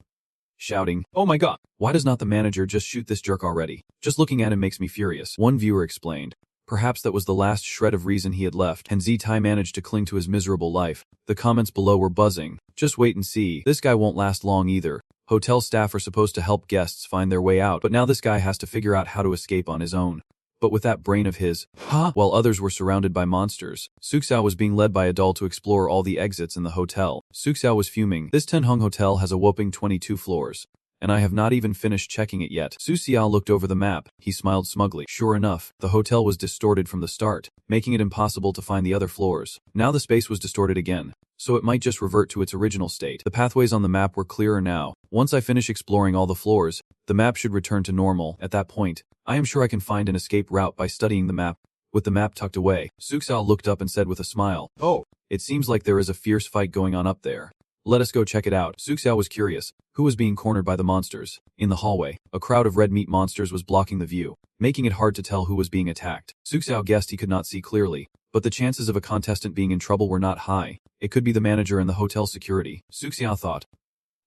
[SPEAKER 1] shouting, "Oh my god, why does not the manager just shoot this jerk already? Just looking at him makes me furious." One viewer explained. Perhaps that was the last shred of reason he had left. Henzitai managed to cling to his miserable life. The comments below were buzzing. "Just wait and see. This guy won't last long either. Hotel staff are supposed to help guests find their way out, but now this guy has to figure out how to escape on his own." But with that brain of his, while others were surrounded by monsters, Suxiao was being led by a doll to explore all the exits in the hotel. Suxiao was fuming. "This Tenhung hotel has a whopping 22 floors. And I have not even finished checking it yet." Suxiao looked over the map. He smiled smugly. Sure enough, the hotel was distorted from the start, making it impossible to find the other floors. Now the space was distorted again, so it might just revert to its original state. The pathways on the map were clearer now. Once I finish exploring all the floors, the map should return to normal. At that point, I am sure I can find an escape route by studying the map. With the map tucked away, Suxiao looked up and said with a smile, "Oh, it seems like there is a fierce fight going on up there. Let us go check it out." Suxiao was curious. Who was being cornered by the monsters? In the hallway, a crowd of red meat monsters was blocking the view, making it hard to tell who was being attacked. Suxiao guessed he could not see clearly, but the chances of a contestant being in trouble were not high. It could be the manager and the hotel security. Suxiao thought,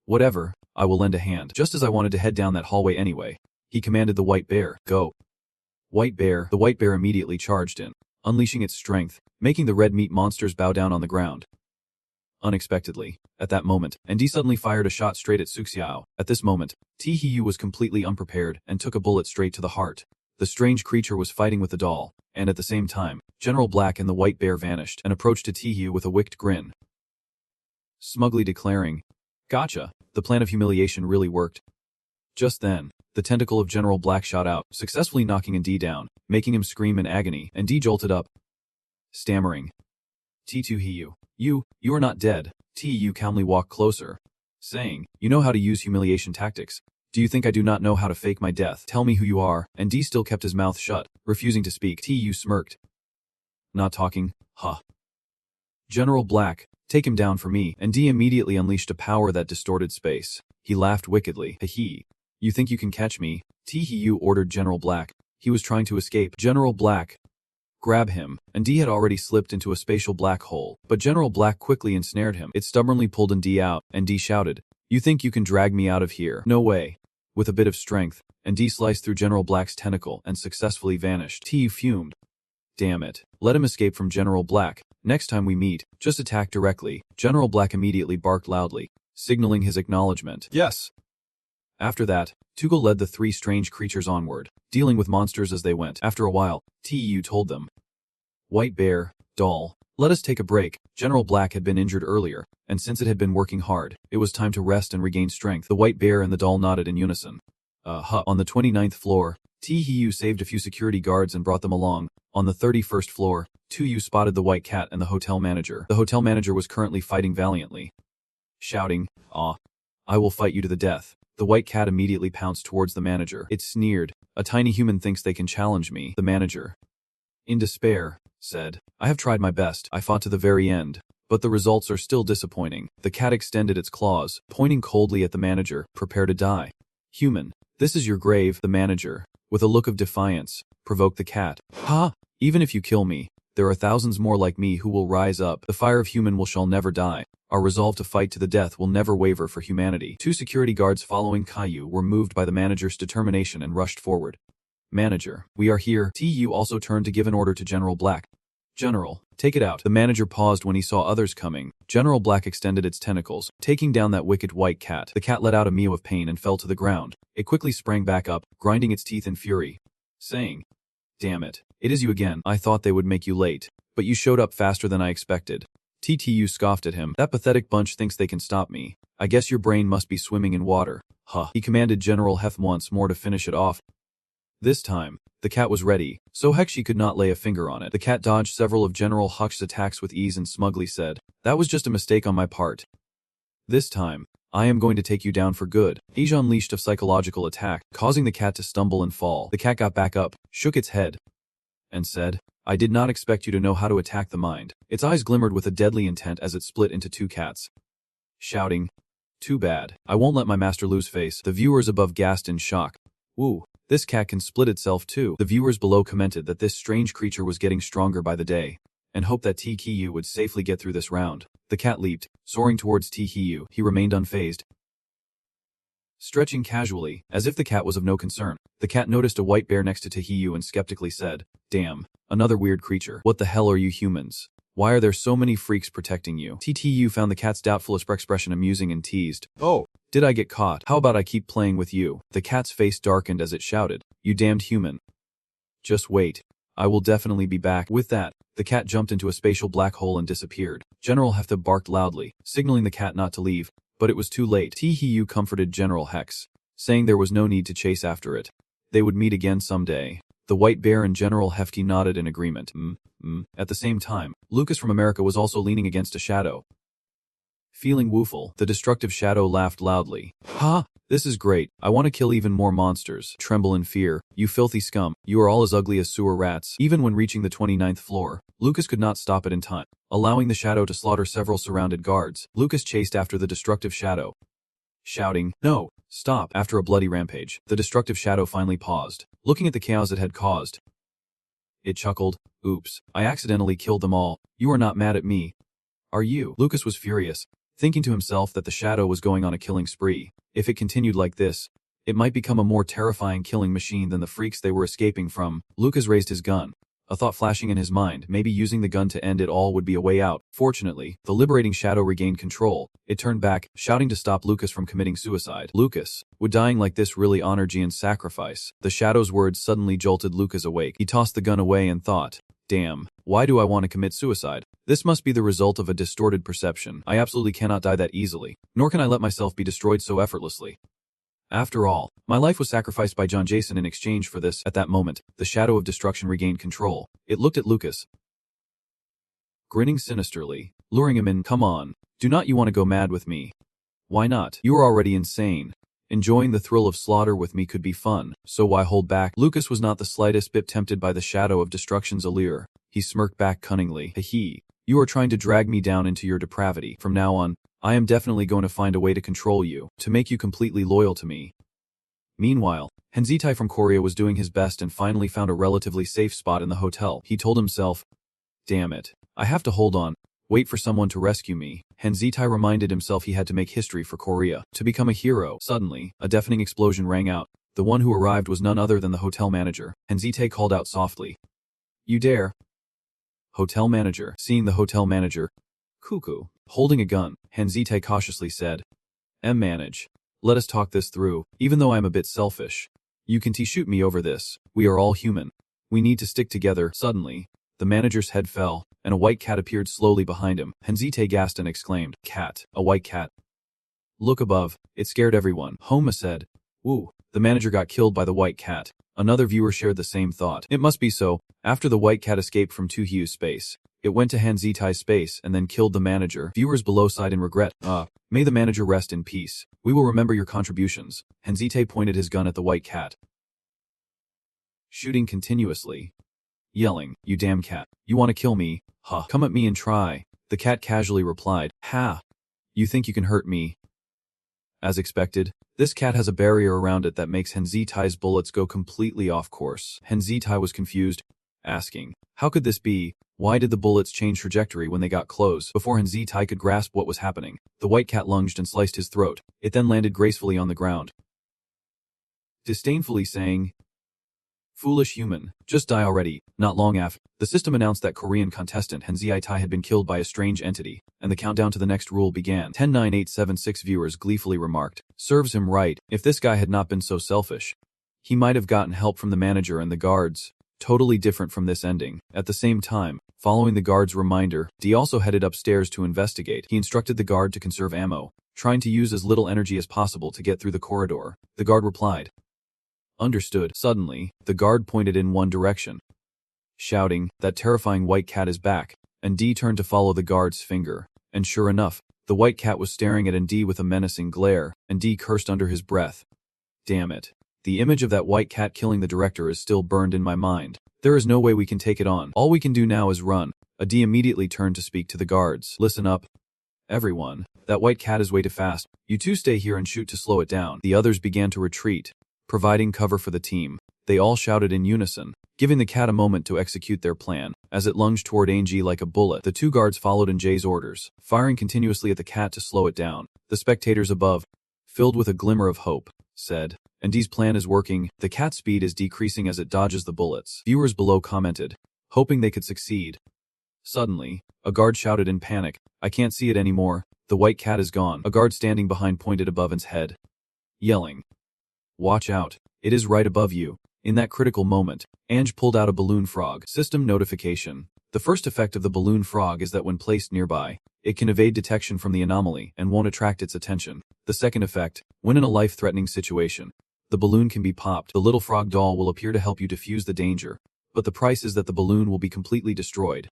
[SPEAKER 1] "Whatever, I will lend a hand." Just as I wanted to head down that hallway anyway, he commanded the white bear, "Go." White bear. The white bear immediately charged in, unleashing its strength, making the red meat monsters bow down on the ground. Unexpectedly, at that moment, Andy suddenly fired a shot straight at Suxiao. At this moment, Tihiyu was completely unprepared and took a bullet straight to the heart. The strange creature was fighting with the doll, and at the same time, General Black and the white bear vanished and approached Tihiyu with a wicked grin, smugly declaring, "Gotcha, the plan of humiliation really worked." Just then, the tentacle of General Black shot out, successfully knocking Andy down, making him scream in agony. Andy jolted up, stammering, "Tihiyu, you are not dead." Tihiyu calmly walked closer, saying, "You know how to use humiliation tactics. Do you think I do not know how to fake my death? Tell me who you are." And D still kept his mouth shut, refusing to speak. Tihiyu smirked. "Not talking? Huh. General Black, take him down for me." And D immediately unleashed a power that distorted space. He laughed wickedly. "Hee. You think you can catch me?" Tihiyu ordered General Black. He was trying to escape. General Black, grab him. And D had already slipped into a spatial black hole, but General Black quickly ensnared him. It stubbornly pulled D out, and D shouted, "You think you can drag me out of here? No way." With a bit of strength, and D sliced through General Black's tentacle and successfully vanished. T fumed. "Damn it. Let him escape from General Black. Next time we meet, just attack directly." General Black immediately barked loudly, signaling his acknowledgement. "Yes." After that, Tugal led the three strange creatures onward, dealing with monsters as they went. After a while, Tu told them, "White Bear, Doll, let us take a break." General Black had been injured earlier, and since it had been working hard, it was time to rest and regain strength. The White Bear and the Doll nodded in unison. On the 29th floor, Tu saved a few security guards and brought them along. On the 31st floor, Tu spotted the White Cat and the hotel manager. The hotel manager was currently fighting valiantly, shouting, "I will fight you to the death." The White Cat immediately pounced towards the manager. It sneered, "A tiny human thinks they can challenge me." The manager, in despair, said, "I have tried my best. I fought to the very end, but the results are still disappointing." The cat extended its claws, pointing coldly at the manager. "Prepare to die. Human, this is your grave." The manager, with a look of defiance, provoked the cat. Even if you kill me, there are thousands more like me who will rise up. The fire of human shall never die. Our resolve to fight to the death will never waver for humanity." Two security guards following Caillou were moved by the manager's determination and rushed forward. "Manager, we are here." Tu also turned to give an order to General Black. "General, take it out." The manager paused when he saw others coming. General Black extended its tentacles, taking down that wicked white cat. The cat let out a meow of pain and fell to the ground. It quickly sprang back up, grinding its teeth in fury, saying, "Damn it, it is you again. I thought they would make you late, but you showed up faster than I expected." Tu scoffed at him. "That pathetic bunch thinks they can stop me. I guess your brain must be swimming in water." He commanded General Hef once more to finish it off. This time, the cat was ready, so Hekshi could not lay a finger on it. The cat dodged several of General Huck's attacks with ease and smugly said, "That was just a mistake on my part. This time, I am going to take you down for good." Asia unleashed a psychological attack, causing the cat to stumble and fall. The cat got back up, shook its head, and said, "I did not expect you to know how to attack the mind." Its eyes glimmered with a deadly intent as it split into two cats, shouting, "Too bad. I won't let my master lose face." The viewers above gasped in shock. "Woo, this cat can split itself too." The viewers below commented that this strange creature was getting stronger by the day, and hoped that TKU would safely get through this round. The cat leaped, soaring towards TKU. He remained unfazed, stretching casually, as if the cat was of no concern. The cat noticed a white bear next to Tahiyu and skeptically said, "Damn, another weird creature. What the hell are you humans? Why are there so many freaks protecting you?" TTU found the cat's doubtful expression amusing and teased, "Oh, did I get caught? How about I keep playing with you?" The cat's face darkened as it shouted, "You damned human. Just wait. I will definitely be back." With that, the cat jumped into a spatial black hole and disappeared. General Hefta barked loudly, signaling the cat not to leave, but it was too late. Tahiyu comforted General Hex, saying there was no need to chase after it. They would meet again someday. The white bear and General Hefty nodded in agreement. At the same time, Lucas from America was also leaning against a shadow. Feeling woeful, the destructive shadow laughed loudly. "Ha! This is great. I want to kill even more monsters. Tremble in fear, you filthy scum. You are all as ugly as sewer rats." Even when reaching the 29th floor, Lucas could not stop it in time, allowing the shadow to slaughter several surrounded guards. Lucas chased after the destructive shadow, shouting, "No, stop." After a bloody rampage, the destructive shadow finally paused, looking at the chaos it had caused. It chuckled, "Oops, I accidentally killed them all. You are not mad at me, are you?" Lucas was furious, thinking to himself that the shadow was going on a killing spree. If it continued like this, it might become a more terrifying killing machine than the freaks they were escaping from. Lucas raised his gun, a thought flashing in his mind. Maybe using the gun to end it all would be a way out. Fortunately, the liberating shadow regained control. It turned back, shouting to stop Lucas from committing suicide. Lucas, would dying like this really honor Jian's sacrifice? The shadow's words suddenly jolted Lucas awake. He tossed the gun away and thought, "Damn, why do I want to commit suicide? This must be the result of a distorted perception. I absolutely cannot die that easily, nor can I let myself be destroyed so effortlessly. After all, my life was sacrificed by John Jason in exchange for this." At that moment, the shadow of destruction regained control. It looked at Lucas, grinning sinisterly, luring him in. "Come on, do not you want to go mad with me? Why not? You are already insane. Enjoying the thrill of slaughter with me could be fun, so why hold back?" Lucas was not the slightest bit tempted by the shadow of destruction's allure. He smirked back cunningly. "Hee, you are trying to drag me down into your depravity. From now on, I am definitely going to find a way to control you, to make you completely loyal to me." Meanwhile, Henzitai from Korea was doing his best and finally found a relatively safe spot in the hotel. He told himself, "Damn it, I have to hold on, wait for someone to rescue me." Henzitai reminded himself he had to make history for Korea, to become a hero. Suddenly, a deafening explosion rang out. The one who arrived was none other than the hotel manager. Henzitai called out softly, "You dare?" Hotel manager. Seeing the hotel manager, cuckoo, holding a gun, Henzitai cautiously said, "Manage. Let us talk this through. Even though I am a bit selfish, you can shoot me over this. We are all human. We need to stick together." Suddenly, the manager's head fell, and a white cat appeared slowly behind him. Henzitai gasped and exclaimed, "Cat, a white cat. Look above." It scared everyone. Homa said, "Woo, the manager got killed by the white cat." Another viewer shared the same thought. It must be so. After the white cat escaped from Tuhyu's space, it went to Hanzitai's space and then killed the manager. Viewers below sighed in regret. May the manager rest in peace. We will remember your contributions." Hanzitai pointed his gun at the white cat, shooting continuously, yelling, "You damn cat. You want to kill me? Huh. Come at me and try." The cat casually replied, "Ha. You think you can hurt me?" As expected, this cat has a barrier around it that makes Hanzitai's bullets go completely off course. Hanzitai was confused, asking, "How could this be? Why did the bullets change trajectory when they got close?" Before Hanzitai could grasp what was happening, the white cat lunged and sliced his throat. It then landed gracefully on the ground, disdainfully saying, "Foolish human, just die already." Not long after, the system announced that Korean contestant Hanzitai had been killed by a strange entity, and the countdown to the next rule began. 109876 viewers gleefully remarked, "Serves him right. If this guy had not been so selfish, he might have gotten help from the manager and the guards. Totally different from this ending." At the same time, following the guard's reminder, D also headed upstairs to investigate. He instructed the guard to conserve ammo, trying to use as little energy as possible to get through the corridor. The guard replied, "Understood." Suddenly, the guard pointed in one direction, shouting, "That terrifying white cat is back," and D turned to follow the guard's finger. And sure enough, the white cat was staring at D with a menacing glare, and D cursed under his breath. Damn it. The image of that white cat killing the director is still burned in my mind. There is no way we can take it on. All we can do now is run. D immediately turned to speak to the guards. "Listen up, everyone. That white cat is way too fast. You two stay here and shoot to slow it down." The others began to retreat, providing cover for the team. They all shouted in unison, giving the cat a moment to execute their plan. As it lunged toward Angie like a bullet, the two guards followed in Jay's orders, firing continuously at the cat to slow it down. The spectators above, filled with a glimmer of hope, said, "Andy's plan is working, the cat's speed is decreasing as it dodges the bullets." Viewers below commented, hoping they could succeed. Suddenly, a guard shouted in panic, "I can't see it anymore, the white cat is gone." A guard standing behind pointed above its head, yelling, "Watch out, it is right above you." In that critical moment, Ange pulled out a balloon frog. System notification. The first effect of the balloon frog is that when placed nearby, it can evade detection from the anomaly and won't attract its attention. The second effect, when in a life-threatening situation, the balloon can be popped. The little frog doll will appear to help you defuse the danger, but the price is that the balloon will be completely destroyed.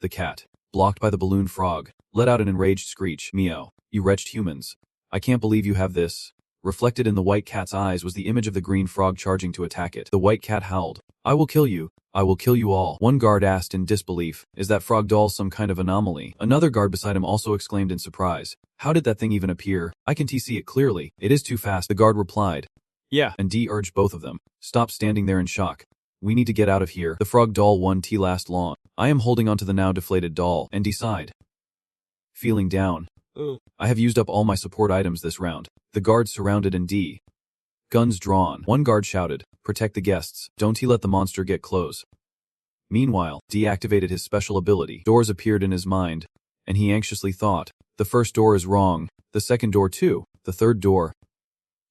[SPEAKER 1] The cat, blocked by the balloon frog, let out an enraged screech. "Meow, you wretched humans. I can't believe you have this." Reflected in the white cat's eyes was the image of the green frog charging to attack it. The white cat howled, "I will kill you. I will kill you all." One guard asked in disbelief, "Is that frog doll some kind of anomaly?" Another guard beside him also exclaimed in surprise, "How did that thing even appear? I can see it clearly. It is too fast." The guard replied, "Yeah," and D urged both of them, "Stop standing there in shock. We need to get out of here." The frog doll won't last long. I am holding onto the now deflated doll, and D sighed, feeling down. I have used up all my support items this round. The guards surrounded and D. Guns drawn. One guard shouted, "Protect the guests. Don't let the monster get close." Meanwhile, D activated his special ability. Doors appeared in his mind, and he anxiously thought, "The first door is wrong, the second door too, the third door."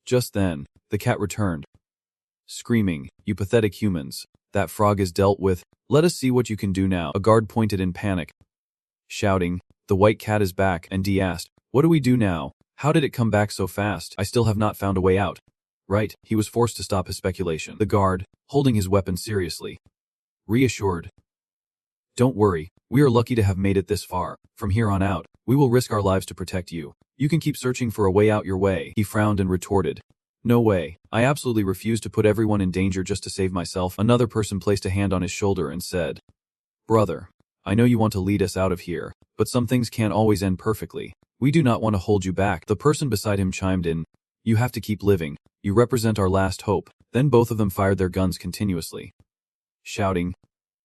[SPEAKER 1] Just then, the cat returned, screaming, "You pathetic humans. That frog is dealt with. Let us see what you can do now." A guard pointed in panic, shouting, "The white cat is back," and D asked, "What do we do now? How did it come back so fast? I still have not found a way out." Right, he was forced to stop his speculation. The guard, holding his weapon seriously, reassured, "Don't worry, we are lucky to have made it this far. From here on out, we will risk our lives to protect you. You can keep searching for a way out your way." He frowned and retorted, "No way, I absolutely refuse to put everyone in danger just to save myself." Another person placed a hand on his shoulder and said, "Brother, I know you want to lead us out of here, but some things can't always end perfectly. We do not want to hold you back." The person beside him chimed in, "You have to keep living. You represent our last hope." Then both of them fired their guns continuously, shouting,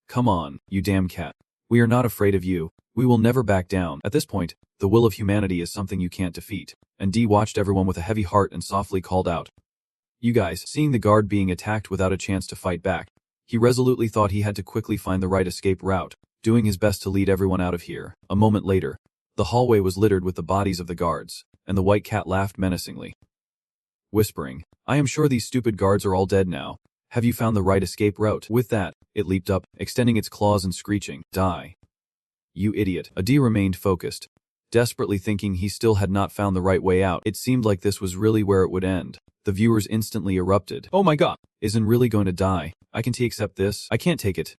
[SPEAKER 1] "Come on, you damn cat. We are not afraid of you. We will never back down." At this point, the will of humanity is something you can't defeat, and D watched everyone with a heavy heart and softly called out, "You guys." Seeing the guard being attacked without a chance to fight back, he resolutely thought he had to quickly find the right escape route, doing his best to lead everyone out of here. A moment later, the hallway was littered with the bodies of the guards, and the white cat laughed menacingly, whispering, "I am sure these stupid guards are all dead now. Have you found the right escape route?" With that, it leaped up, extending its claws and screeching, "Die, you idiot." Adi remained focused, desperately thinking he still had not found the right way out. It seemed like this was really where it would end. The viewers instantly erupted. "Oh my god, isn't really going to die? I can't accept this. I can't take it.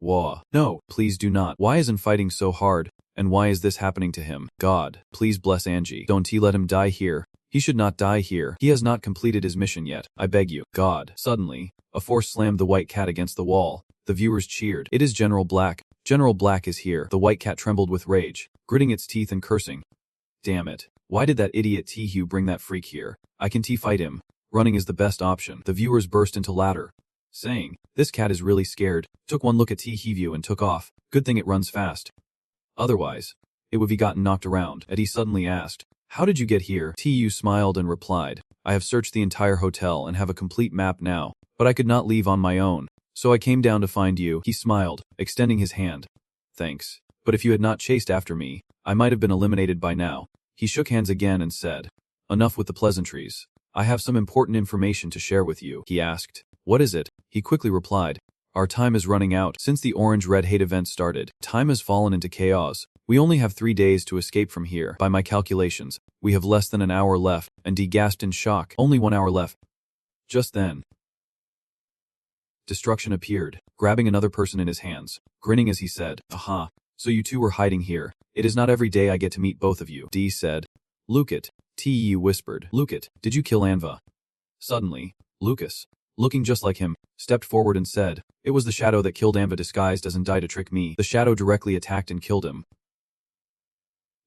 [SPEAKER 1] Wah. No, please do not. Why isn't fighting so hard? And why is this happening to him? God, please bless Angie. Don't let him die here. He should not die here. He has not completed his mission yet. I beg you. God." Suddenly, a force slammed the white cat against the wall. The viewers cheered. "It is General Black. General Black is here." The white cat trembled with rage, gritting its teeth and cursing. "Damn it. Why did that idiot T-Hugh bring that freak here? I can T-fight him. Running is the best option." The viewers burst into laughter, saying, "This cat is really scared. Took one look at T-Hugh and took off. Good thing it runs fast. Otherwise, it would have gotten knocked around." Eddie suddenly asked, "How did you get here?" T-Hugh smiled and replied, "I have searched the entire hotel and have a complete map now, but I could not leave on my own, so I came down to find you." He smiled, extending his hand. "Thanks, but if you had not chased after me, I might have been eliminated by now." He shook hands again and said, "Enough with the pleasantries. I have some important information to share with you." He asked, "What is it?" He quickly replied, "Our time is running out. Since the Orange-Red Hate event started, time has fallen into chaos. We only have 3 days to escape from here. By my calculations, we have less than an hour left." And he gasped in shock. "Only 1 hour left." Just then, Destruction appeared, grabbing another person in his hands, grinning as he said, "Aha, so you two were hiding here. It is not every day I get to meet both of you." D said, "Lucat," T.E. whispered, "Lucat, did you kill Anva?" Suddenly, Lucas, looking just like him, stepped forward and said, "It was the shadow that killed Anva disguised as Ndai to trick me." The shadow directly attacked and killed him.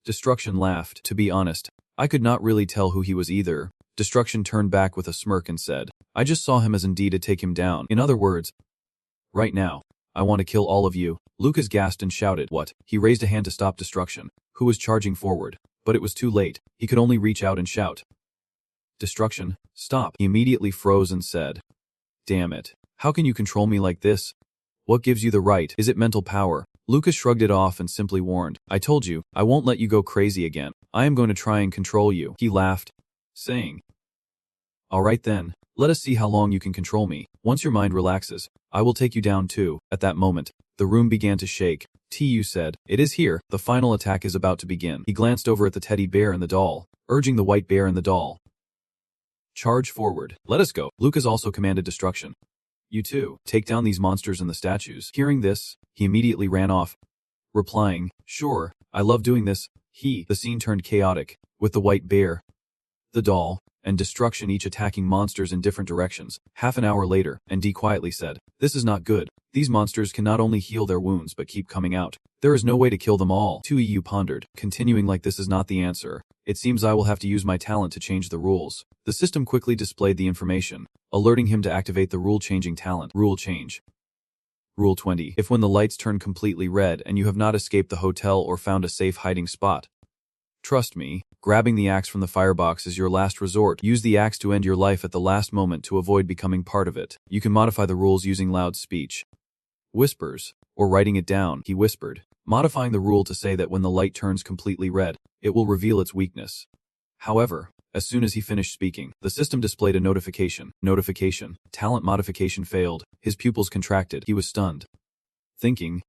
[SPEAKER 1] Destruction laughed. "To be honest, I could not really tell who he was either." Destruction turned back with a smirk and said, "I just saw him as Ndai to take him down. In other words, Right now. I want to kill all of you. Lucas gasped and shouted. What? He raised a hand to stop Destruction, who was charging forward. But it was too late. He could only reach out and shout. Destruction, stop. He immediately froze and said, damn it. How can you control me like this? What gives you the right? Is it mental power? Lucas shrugged it off and simply warned, I told you, I won't let you go crazy again. I am going to try and control you. He laughed, saying, all right then, let us see how long you can control me. Once your mind relaxes, I will take you down too. At that moment, the room began to shake. Tu said, it is here, the final attack is about to begin. He glanced over at the teddy bear and the doll, urging the white bear and the doll. Charge forward. Let us go. Lucas also commanded Destruction. You too, take down these monsters and the statues. Hearing this, he immediately ran off, replying, sure, I love doing this. The scene turned chaotic, with the white bear, the doll, and Destruction each attacking monsters in different directions. Half an hour later, and quietly said, this is not good. These monsters can not only heal their wounds but keep coming out. There is no way to kill them all. Tu pondered, continuing like this is not the answer. It seems I will have to use my talent to change the rules. The system quickly displayed the information, alerting him to activate the rule-changing talent. Rule change. Rule 20. If when the lights turn completely red and you have not escaped the hotel or found a safe hiding spot, trust me, grabbing the axe from the firebox is your last resort. Use the axe to end your life at the last moment to avoid becoming part of it. You can modify the rules using loud speech, whispers, or writing it down. He whispered, modifying the rule to say that when the light turns completely red, it will reveal its weakness. However, as soon as he finished speaking, the system displayed a notification. Notification. Talent modification failed. His pupils contracted. He was stunned, thinking,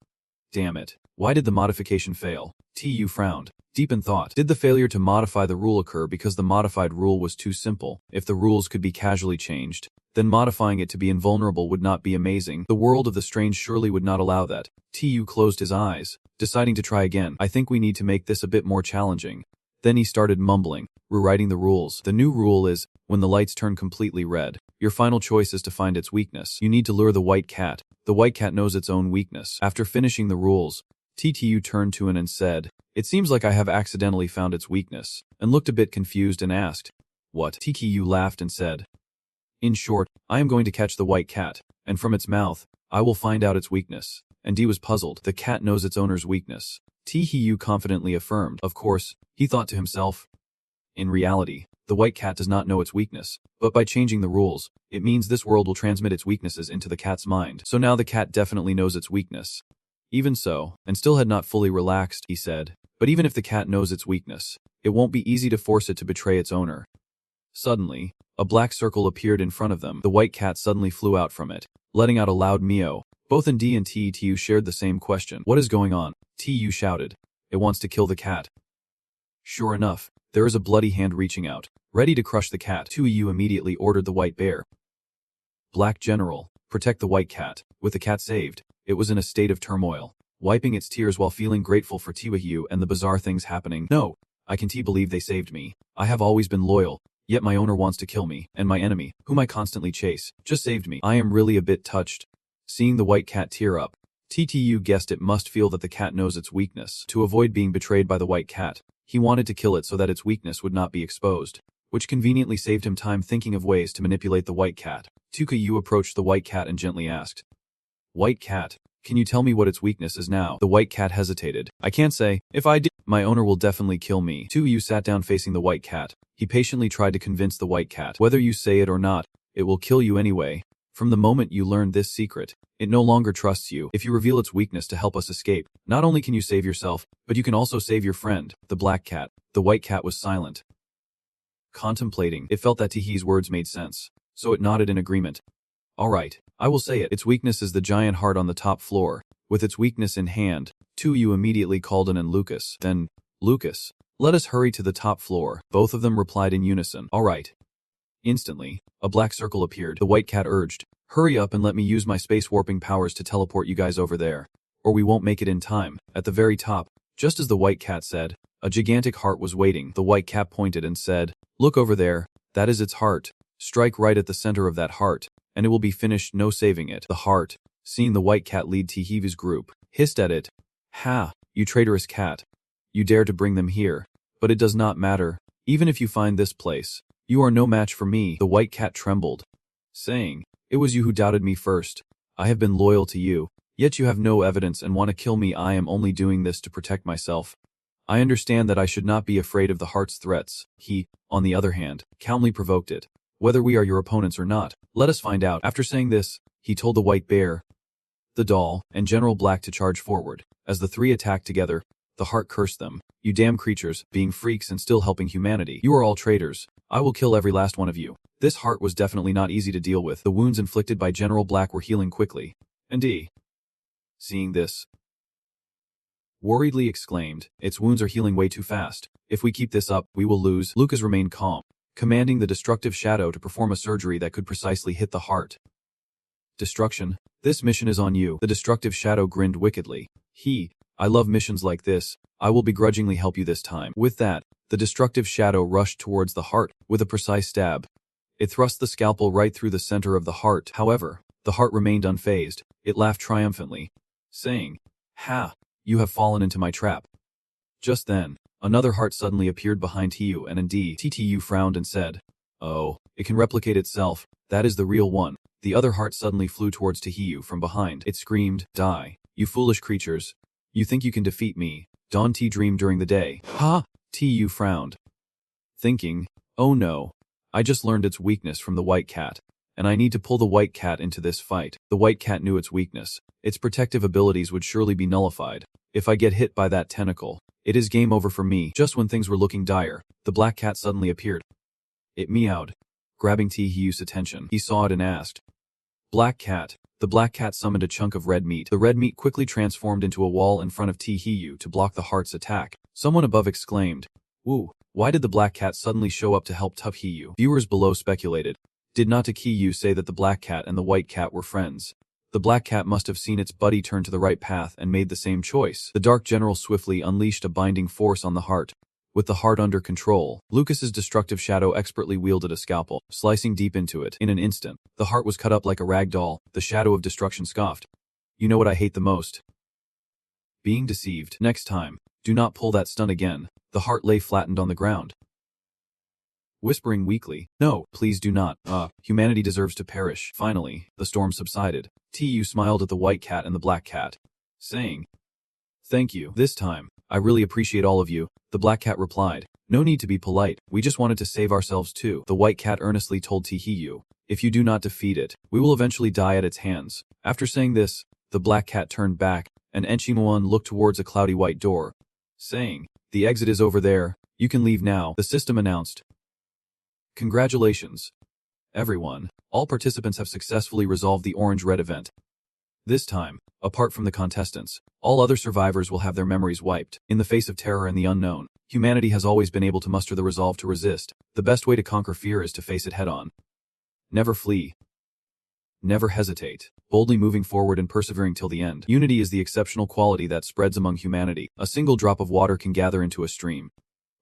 [SPEAKER 1] damn it, why did the modification fail? Tu frowned, deep in thought. Did the failure to modify the rule occur because the modified rule was too simple? If the rules could be casually changed, then modifying it to be invulnerable would not be amazing. The world of the strange surely would not allow that. Tu closed his eyes, deciding to try again. I think we need to make this a bit more challenging. Then he started mumbling, rewriting the rules. The new rule is, when the lights turn completely red, your final choice is to find its weakness. You need to lure the white cat. The white cat knows its own weakness. After finishing the rules, Tu turned to it and said, it seems like I have accidentally found its weakness, and looked a bit confused and asked, what? Tu laughed and said, in short, I am going to catch the white cat, and from its mouth, I will find out its weakness. And D was puzzled. The cat knows its owner's weakness. Tu confidently affirmed. Of course, he thought to himself. In reality, the white cat does not know its weakness, but by changing the rules, it means this world will transmit its weaknesses into the cat's mind. So now the cat definitely knows its weakness. Even so, and still had not fully relaxed, he said, but even if the cat knows its weakness, it won't be easy to force it to betray its owner. Suddenly, a black circle appeared in front of them. The white cat suddenly flew out from it, letting out a loud meow. Both D and Tu shared the same question. What is going on? Tu shouted. It wants to kill the cat. Sure enough, there is a bloody hand reaching out, ready to crush the cat. Tu immediately ordered the white bear. Black General, protect the white cat. With the cat saved, it was in a state of turmoil, wiping its tears while feeling grateful for Tiwahu and the bizarre things happening. No, I can't believe they saved me. I have always been loyal, yet my owner wants to kill me, and my enemy, whom I constantly chase, just saved me. I am really a bit touched. Seeing the white cat tear up, Tu guessed it must feel that the cat knows its weakness. To avoid being betrayed by the white cat, he wanted to kill it so that its weakness would not be exposed, which conveniently saved him time thinking of ways to manipulate the white cat. Tu approached the white cat and gently asked, White cat, can you tell me what its weakness is now? The white cat hesitated. I can't say. If I did, my owner will definitely kill me. Tu sat down facing the white cat. He patiently tried to convince the white cat. Whether you say it or not, it will kill you anyway. From the moment you learned this secret, it no longer trusts you. If you reveal its weakness to help us escape, not only can you save yourself, but you can also save your friend, the black cat. The white cat was silent, contemplating. It felt that Tihi's words made sense, so it nodded in agreement. All right, I will say it. Its weakness is the giant heart on the top floor. With its weakness in hand, Tu immediately called in and Lucas. Then, Lucas, let us hurry to the top floor. Both of them replied in unison. All right. Instantly, a black circle appeared. The white cat urged, hurry up and let me use my space warping powers to teleport you guys over there, or we won't make it in time. At the very top, just as the white cat said, a gigantic heart was waiting. The white cat pointed and said, look over there, that is its heart. Strike right at the center of that heart, and it will be finished, no saving it. The heart, seeing the white cat lead Tihi's group, hissed at it. Ha, you traitorous cat. You dare to bring them here, but it does not matter. Even if you find this place, you are no match for me. The white cat trembled, saying, it was you who doubted me first. I have been loyal to you, yet you have no evidence and want to kill me. I am only doing this to protect myself. I understand that I should not be afraid of the heart's threats. He, on the other hand, calmly provoked it. Whether we are your opponents or not, let us find out. After saying this, he told the white bear, the doll, and General Black to charge forward. As the three attacked together, the heart cursed them. You damn creatures, being freaks and still helping humanity. You are all traitors. I will kill every last one of you. This heart was definitely not easy to deal with. The wounds inflicted by General Black were healing quickly. And he, seeing this, worriedly exclaimed, its wounds are healing way too fast. If we keep this up, we will lose. Lucas remained calm, commanding the destructive shadow to perform a surgery that could precisely hit the heart. Destruction, this mission is on you. The destructive shadow grinned wickedly. I love missions like this. I will begrudgingly help you this time. With that, the destructive shadow rushed towards the heart with a precise stab. It thrust the scalpel right through the center of the heart. However, the heart remained unfazed. It laughed triumphantly, saying, "Ha! You have fallen into my trap." Just then, another heart suddenly appeared behind Tiu, and indeed, Ttu frowned and said, "Oh, it can replicate itself. That is the real one." The other heart suddenly flew towards Tihyu from behind. It screamed, "Die, you foolish creatures. You think you can defeat me? Don't dream during the day." "Ha!" Tihyu frowned, thinking, "Oh no, I just learned its weakness from the white cat, and I need to pull the white cat into this fight." The white cat knew its weakness. Its protective abilities would surely be nullified. If I get hit by that tentacle, it is game over for me. Just when things were looking dire, the black cat suddenly appeared. It meowed, grabbing Tihyu's attention. He saw it and asked, "Black cat." The black cat summoned a chunk of red meat. The red meat quickly transformed into a wall in front of Tihyu to block the heart's attack. Someone above exclaimed, "Woo, why did the black cat suddenly show up to help Tihyu?" Viewers below speculated, did not Tihyu say that the black cat and the white cat were friends? The black cat must have seen its buddy turn to the right path and made the same choice. The dark general swiftly unleashed a binding force on the heart. With the heart under control, Lucas's destructive shadow expertly wielded a scalpel, slicing deep into it. In an instant, the heart was cut up like a rag doll. The shadow of destruction scoffed, "You know what I hate the most? Being deceived. Next time, do not pull that stunt again." The heart lay flattened on the ground, whispering weakly, "No, please do not. Humanity deserves to perish." Finally, the storm subsided. Tyu smiled at the white cat and the black cat, saying, "Thank you. This time, I really appreciate all of you." The black cat replied, "No need to be polite. We just wanted to save ourselves too." The white cat earnestly told Tihyu, "If you do not defeat it, we will eventually die at its hands." After saying this, the black cat turned back, and Enchimuan looked towards a cloudy white door, saying, "The exit is over there. You can leave now." The system announced, "Congratulations, everyone. All participants have successfully resolved the orange-red event. This time, apart from the contestants, all other survivors will have their memories wiped. In the face of terror and the unknown, humanity has always been able to muster the resolve to resist. The best way to conquer fear is to face it head-on. Never flee. Never hesitate. Boldly moving forward and persevering till the end. Unity is the exceptional quality that spreads among humanity. A single drop of water can gather into a stream.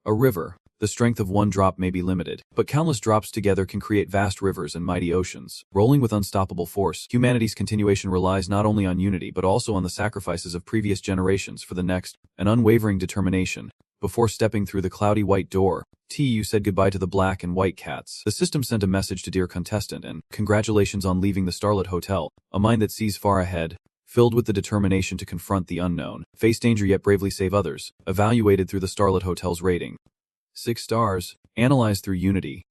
[SPEAKER 1] A river. The strength of one drop may be limited, but countless drops together can create vast rivers and mighty oceans. Rolling with unstoppable force, humanity's continuation relies not only on unity but also on the sacrifices of previous generations for the next, an unwavering determination. Before stepping through the cloudy white door, Tyu said goodbye to the black and white cats. The system sent a message to dear contestant and, "Congratulations on leaving the Starlit Hotel, a mind that sees far ahead, filled with the determination to confront the unknown, face danger yet bravely save others." Evaluated through the Starlit Hotel's rating. 6 stars. Analyzed through unity.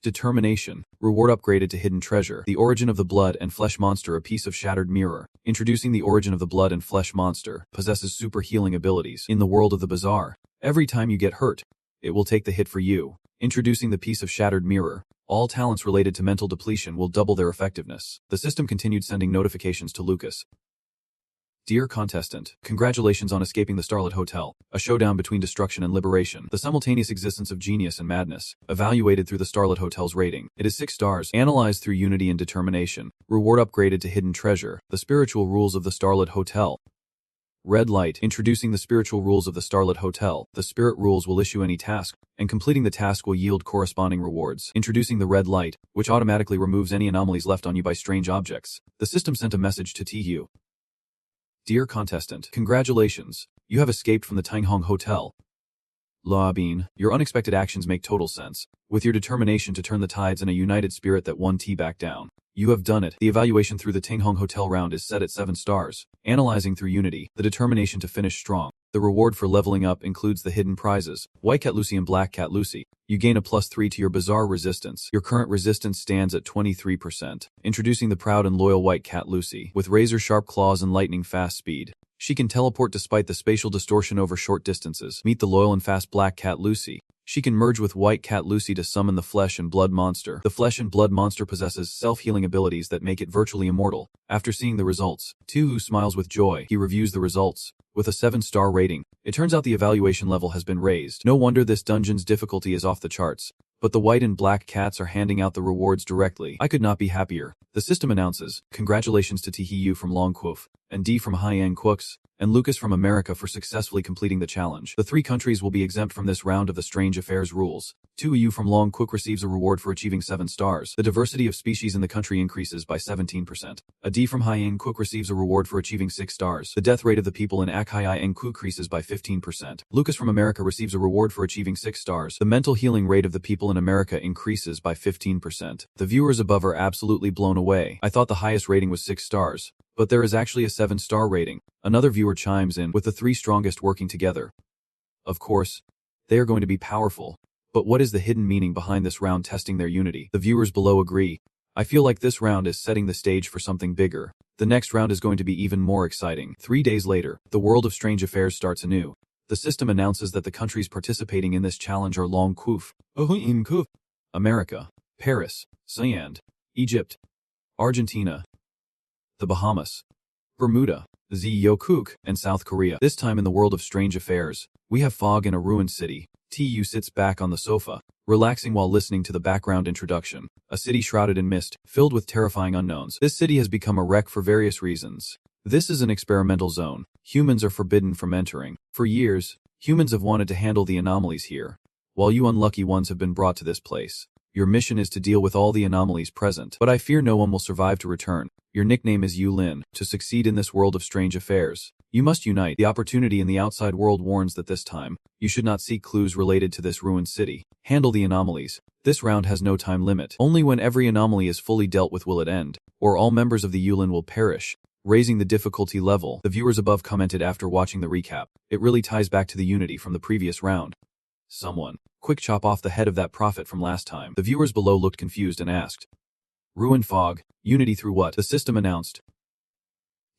[SPEAKER 1] Determination. Reward upgraded to hidden treasure. The origin of the blood and flesh monster, a piece of shattered mirror. Introducing the origin of the blood and flesh monster, possesses super healing abilities. In the world of the bazaar, every time you get hurt, it will take the hit for you. Introducing the piece of shattered mirror. All talents related to mental depletion will double their effectiveness. The system continued sending notifications to Lucas. Dear contestant, congratulations on escaping the Starlit Hotel, a showdown between destruction and liberation. The simultaneous existence of genius and madness. Evaluated through the Starlit Hotel's rating. It is 6 stars. Analyzed through unity and determination. Reward upgraded to hidden treasure. The spiritual rules of the Starlit Hotel. Red light. Introducing the spiritual rules of the Starlit Hotel. The spirit rules will issue any task, and completing the task will yield corresponding rewards. Introducing the red light, which automatically removes any anomalies left on you by strange objects. The system sent a message to Tihyu. Dear contestant, congratulations. You have escaped from the Tanghong Hotel. Bean, your unexpected actions make total sense. With your determination to turn the tides and a united spirit that won T back down, you have done it. The evaluation through the Tinghong Hotel round is set at 7 stars. Analyzing through unity, the determination to finish strong. The reward for leveling up includes the hidden prizes, White Cat Lucy and Black Cat Lucy. You gain a +3 to your bizarre resistance. Your current resistance stands at 23%. Introducing the proud and loyal White Cat Lucy. With razor-sharp claws and lightning-fast speed, she can teleport despite the spatial distortion over short distances. Meet the loyal and fast Black Cat Lucy. She can merge with White Cat Lucy to summon the Flesh and Blood monster. The Flesh and Blood monster possesses self-healing abilities that make it virtually immortal. After seeing the results, Tuhu smiles with joy. He reviews the results. With a 7-star rating, it turns out the evaluation level has been raised. No wonder this dungeon's difficulty is off the charts. But the white and black cats are handing out the rewards directly. I could not be happier. The system announces, congratulations to Tihiyu from Longquof, and D from Haiyan Quox, and Lucas from America for successfully completing the challenge. The 3 countries will be exempt from this round of the Strange Affairs rules. Tihiyu from Longquof receives a reward for achieving 7 stars. The diversity of species in the country increases by 17%. A D from Haiyan Quox receives a reward for achieving 6 stars. The death rate of the people in Akhai and Quox increases by 15%. Lucas from America receives a reward for achieving 6 stars. The mental healing rate of the people in America increases by 15%. The viewers above are absolutely blown away. I thought the highest rating was 6 stars. But there is actually a 7-star rating. Another viewer chimes in, with the 3 strongest working together. Of course, they are going to be powerful. But what is the hidden meaning behind this round testing their unity? The viewers below agree. I feel like this round is setting the stage for something bigger. The next round is going to be even more exciting. 3 days later, the world of Strange Affairs starts anew. The system announces that the countries participating in this challenge are Longquof, America, Paris, Siand, Egypt, Argentina, the Bahamas, Bermuda, Zeokuk, and South Korea. This time in the world of Strange Affairs, we have fog in a ruined city. Tu sits back on the sofa, relaxing while listening to the background introduction. A city shrouded in mist, filled with terrifying unknowns. This city has become a wreck for various reasons. This is an experimental zone. Humans are forbidden from entering. For years, humans have wanted to handle the anomalies here, while you unlucky ones have been brought to this place. Your mission is to deal with all the anomalies present, but I fear no one will survive to return. Your nickname is Yu Lin. To succeed in this world of strange affairs, you must unite. The opportunity in the outside world warns that this time, you should not seek clues related to this ruined city. Handle the anomalies. This round has no time limit. Only when every anomaly is fully dealt with will it end, or all members of the Yulin will perish. Raising the difficulty level, the viewers above commented after watching the recap. It really ties back to the unity from the previous round. Someone, quick chop off the head of that prophet from last time. The viewers below looked confused and asked, Ruined fog, unity through what? The system announced.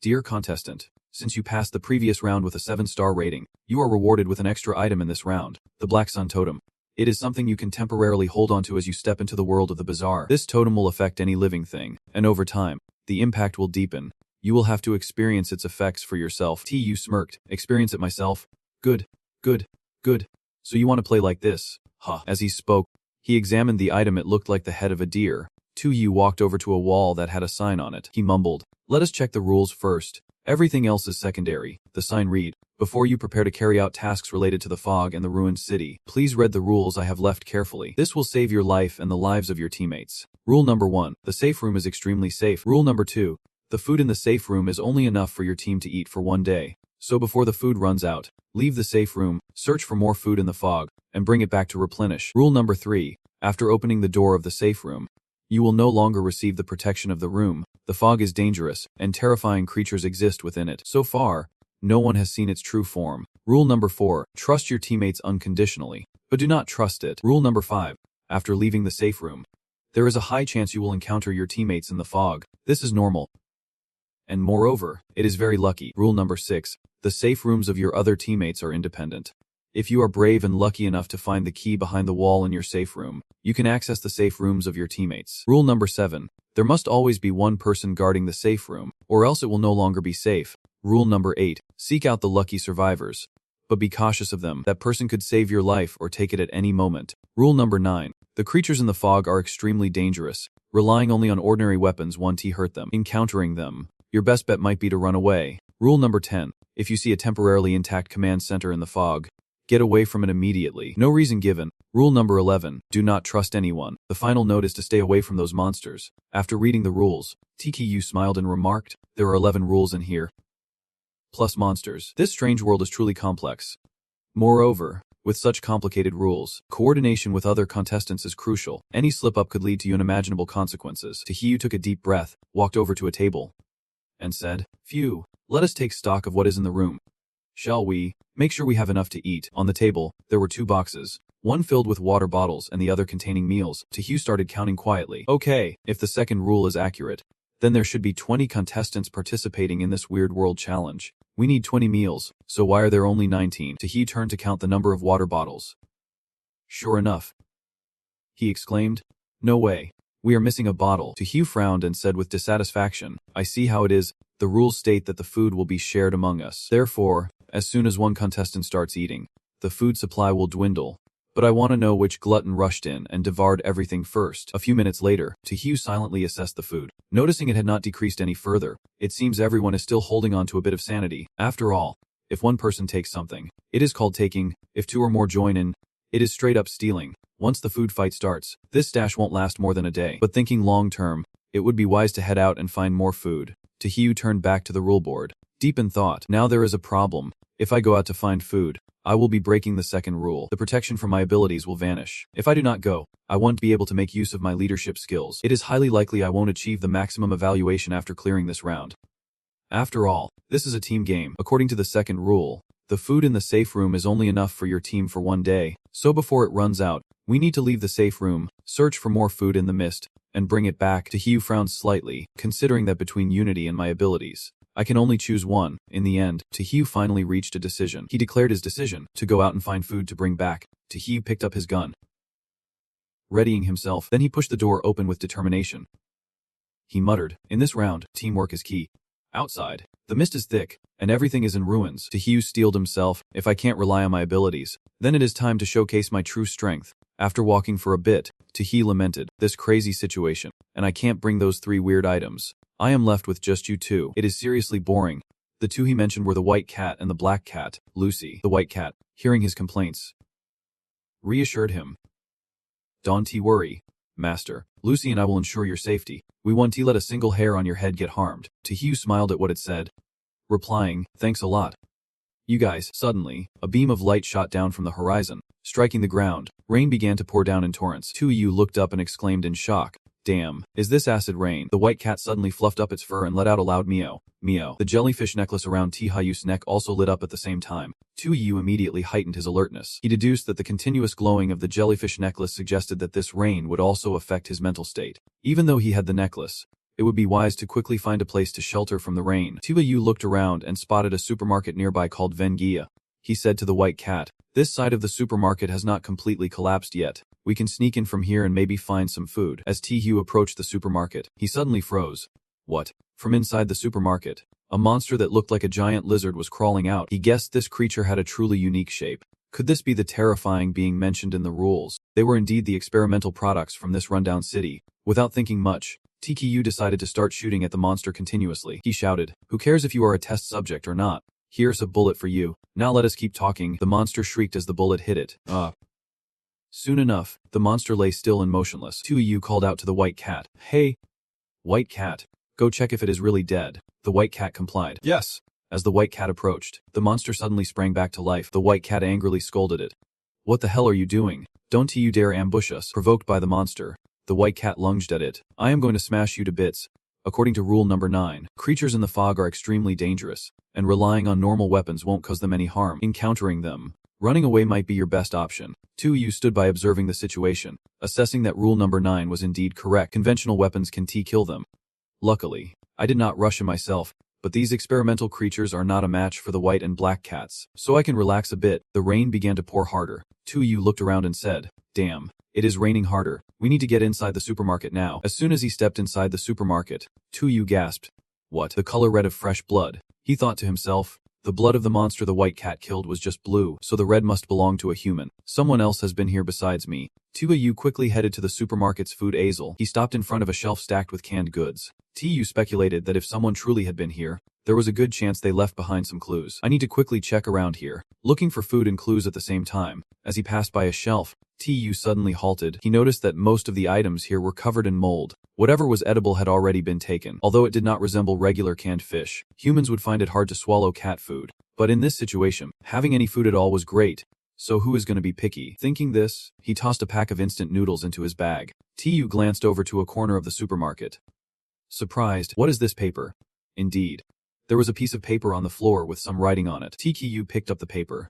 [SPEAKER 1] Dear contestant, since you passed the previous round with a 7-star rating, you are rewarded with an extra item in this round, the Black Sun Totem. It is something you can temporarily hold onto as you step into the world of the bizarre. This totem will affect any living thing, and over time, the impact will deepen. You will have to experience its effects for yourself. Tu smirked. Experience it myself? Good, good, good. So you want to play like this? Huh. As he spoke, he examined the item. It looked like the head of a deer. Tu walked over to a wall that had a sign on it. He mumbled, let us check the rules first. Everything else is secondary. The sign read, before you prepare to carry out tasks related to the fog and the ruined city, please read the rules I have left carefully. This will save your life and the lives of your teammates. Rule number 1. The safe room is extremely safe. Rule number 2. The food in the safe room is only enough for your team to eat for one day. So before the food runs out, leave the safe room, search for more food in the fog, and bring it back to replenish. Rule number 3. After opening the door of the safe room, you will no longer receive the protection of the room. The fog is dangerous, and terrifying creatures exist within it. So far, no one has seen its true form. Rule number 4. Trust your teammates unconditionally, but do not trust it. Rule number 5. After leaving the safe room, there is a high chance you will encounter your teammates in the fog. This is normal. And moreover, it is very lucky. Rule number 6. The safe rooms of your other teammates are independent. If you are brave and lucky enough to find the key behind the wall in your safe room, you can access the safe rooms of your teammates. Rule number 7. There must always be one person guarding the safe room, or else it will no longer be safe. Rule number 8. Seek out the lucky survivors, but be cautious of them. That person could save your life or take it at any moment. Rule number 9. The creatures in the fog are extremely dangerous. Relying only on ordinary weapons won't hurt them. Encountering them, your best bet might be to run away. Rule number 10. If you see a temporarily intact command center in the fog, get away from it immediately. No reason given. Rule number 11. Do not trust anyone. The final note is to stay away from those monsters. After reading the rules, TKU smiled and remarked, there are 11 rules in here, plus monsters. This strange world is truly complex. Moreover, With such complicated rules, coordination with other contestants is crucial. Any slip-up could lead to unimaginable consequences. Tahiyu took a deep breath, walked over to a table, and said, "Phew, let us take stock of what is in the room. Shall we? Make sure we have enough to eat." On the table, there were 2 boxes, one filled with water bottles and the other containing meals. Tahiyu started counting quietly. Okay, if the second rule is accurate, then there should be 20 contestants participating in this weird world challenge. We need 20 meals, so why are there only 19? Tahiyu turned to count the number of water bottles. Sure enough, he exclaimed. No way. We are missing a bottle. Tahiyu frowned and said with dissatisfaction, I see how it is. The rules state that the food will be shared among us. Therefore, as soon as one contestant starts eating, the food supply will dwindle. But I want to know which glutton rushed in and devoured everything first. A few minutes later, Tahiyu silently assessed the food. Noticing it had not decreased any further, it seems everyone is still holding on to a bit of sanity. After all, if one person takes something, it is called taking. If 2 or more join in, it is straight up stealing. Once the food fight starts, this stash won't last more than a day. But thinking long term, it would be wise to head out and find more food. Tahiyu turned back to the rule board, deep in thought. Now there is a problem. If I go out to find food, I will be breaking the second rule. The protection from my abilities will vanish. If I do not go, I won't be able to make use of my leadership skills. It is highly likely I won't achieve the maximum evaluation after clearing this round. After all, this is a team game. According to the second rule, the food in the safe room is only enough for your team for 1 day, so before it runs out, we need to leave the safe room, search for more food in the mist, and bring it back. Tahiyu frowned slightly, considering that between unity and my abilities, I can only choose one. In the end, Tahiyu finally reached a decision. He declared his decision to go out and find food to bring back. Tahiyu picked up his gun, readying himself. Then he pushed the door open with determination. He muttered, in this round, teamwork is key. Outside, the mist is thick, and everything is in ruins. Tahiyu steeled himself. If I can't rely on my abilities, then it is time to showcase my true strength. After walking for a bit, Tahiyu lamented, this crazy situation, and I can't bring those 3 weird items. I am left with just you 2. It is seriously boring. The 2 he mentioned were the white cat and the black cat. Lucy, the white cat, hearing his complaints, reassured him. Don't worry, master. Lucy and I will ensure your safety. We won't let a single hair on your head get harmed. Tahiyu smiled at what it said, replying, thanks a lot. You guys. Suddenly, a beam of light shot down from the horizon, striking the ground. Rain began to pour down in torrents. Tahiyu looked up and exclaimed in shock. Damn, is this acid rain? The white cat suddenly fluffed up its fur and let out a loud meow. Meow. The jellyfish necklace around Tahiyu's neck also lit up at the same time. Tahiyu immediately heightened his alertness. He deduced that the continuous glowing of the jellyfish necklace suggested that this rain would also affect his mental state. Even though he had the necklace, it would be wise to quickly find a place to shelter from the rain. Tahiyu looked around and spotted a supermarket nearby called Vengia. He said to the white cat, this side of the supermarket has not completely collapsed yet. We can sneak in from here and maybe find some food. As Tahiyu approached the supermarket, he suddenly froze. What? From inside the supermarket, a monster that looked like a giant lizard was crawling out. He guessed this creature had a truly unique shape. Could this be the terrifying being mentioned in the rules? They were indeed the experimental products from this rundown city. Without thinking much, Tahiyu decided to start shooting at the monster continuously. He shouted, who cares if you are a test subject or not? Here's a bullet for you. Now let us keep talking. The monster shrieked as the bullet hit it. Soon enough, the monster lay still and motionless. Tahiyu called out to the white cat. Hey, white cat, go check if it is really dead. The white cat complied. Yes. As the white cat approached, the monster suddenly sprang back to life. The white cat angrily scolded it. What the hell are you doing? Don't you dare ambush us. Provoked by the monster, the white cat lunged at it. I am going to smash you to bits. According to rule number 9, creatures in the fog are extremely dangerous, and relying on normal weapons won't cause them any harm. Encountering them, running away might be your best option. Tahiyu stood by observing the situation, assessing that rule number 9 was indeed correct. Conventional weapons can kill them. Luckily, I did not rush him myself, but these experimental creatures are not a match for the white and black cats, so I can relax a bit. The rain began to pour harder. Tahiyu looked around and said, damn, it is raining harder. We need to get inside the supermarket now. As soon as he stepped inside the supermarket, Tahiyu gasped. What? The color red of fresh blood. He thought to himself, the blood of the monster the white cat killed was just blue, so the red must belong to a human. Someone else has been here besides me. Tahiyu quickly headed to the supermarket's food aisle. He stopped in front of a shelf stacked with canned goods. Tahiyu speculated that if someone truly had been here, there was a good chance they left behind some clues. I need to quickly check around here, looking for food and clues at the same time. As he passed by a shelf, Tahiyu suddenly halted. He noticed that most of the items here were covered in mold. Whatever was edible had already been taken. Although it did not resemble regular canned fish, humans would find it hard to swallow cat food. But in this situation, having any food at all was great. So who is going to be picky? Thinking this, he tossed a pack of instant noodles into his bag. Tu glanced over to a corner of the supermarket. Surprised, what is this paper? Indeed. There was a piece of paper on the floor with some writing on it. TQ picked up the paper,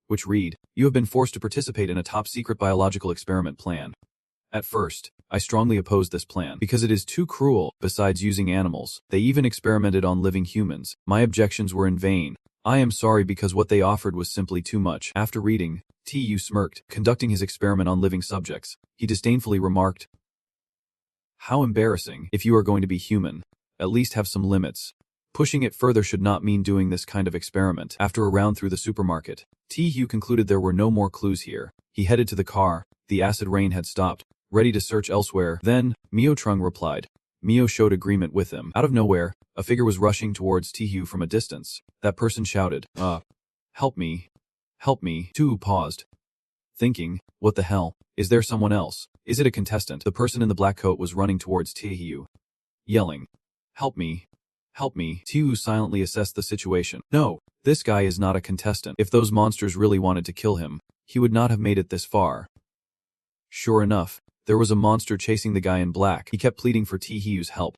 [SPEAKER 1] which read, "You have been forced to participate in a top-secret biological experiment plan. At first, I strongly opposed this plan because it is too cruel. Besides using animals, they even experimented on living humans. My objections were in vain. I am sorry because what they offered was simply too much." After reading, Tu smirked, conducting his experiment on living subjects. He disdainfully remarked, "How embarrassing. If you are going to be human, at least have some limits. Pushing it further should not mean doing this kind of experiment." After a round through the supermarket, Tu concluded there were no more clues here. He headed to the car. The acid rain had stopped, ready to search elsewhere. Then, Mio Trung replied. Mio showed agreement with him. Out of nowhere, a figure was rushing towards Tu from a distance. That person shouted, "Help me. Help me." Tu paused, thinking, what the hell? Is there someone else? Is it a contestant? The person in the black coat was running towards Tu, yelling, "Help me. Help me." Tu silently assessed the situation. No, this guy is not a contestant. If those monsters really wanted to kill him, he would not have made it this far. Sure enough, there was a monster chasing the guy in black. He kept pleading for Tu's help.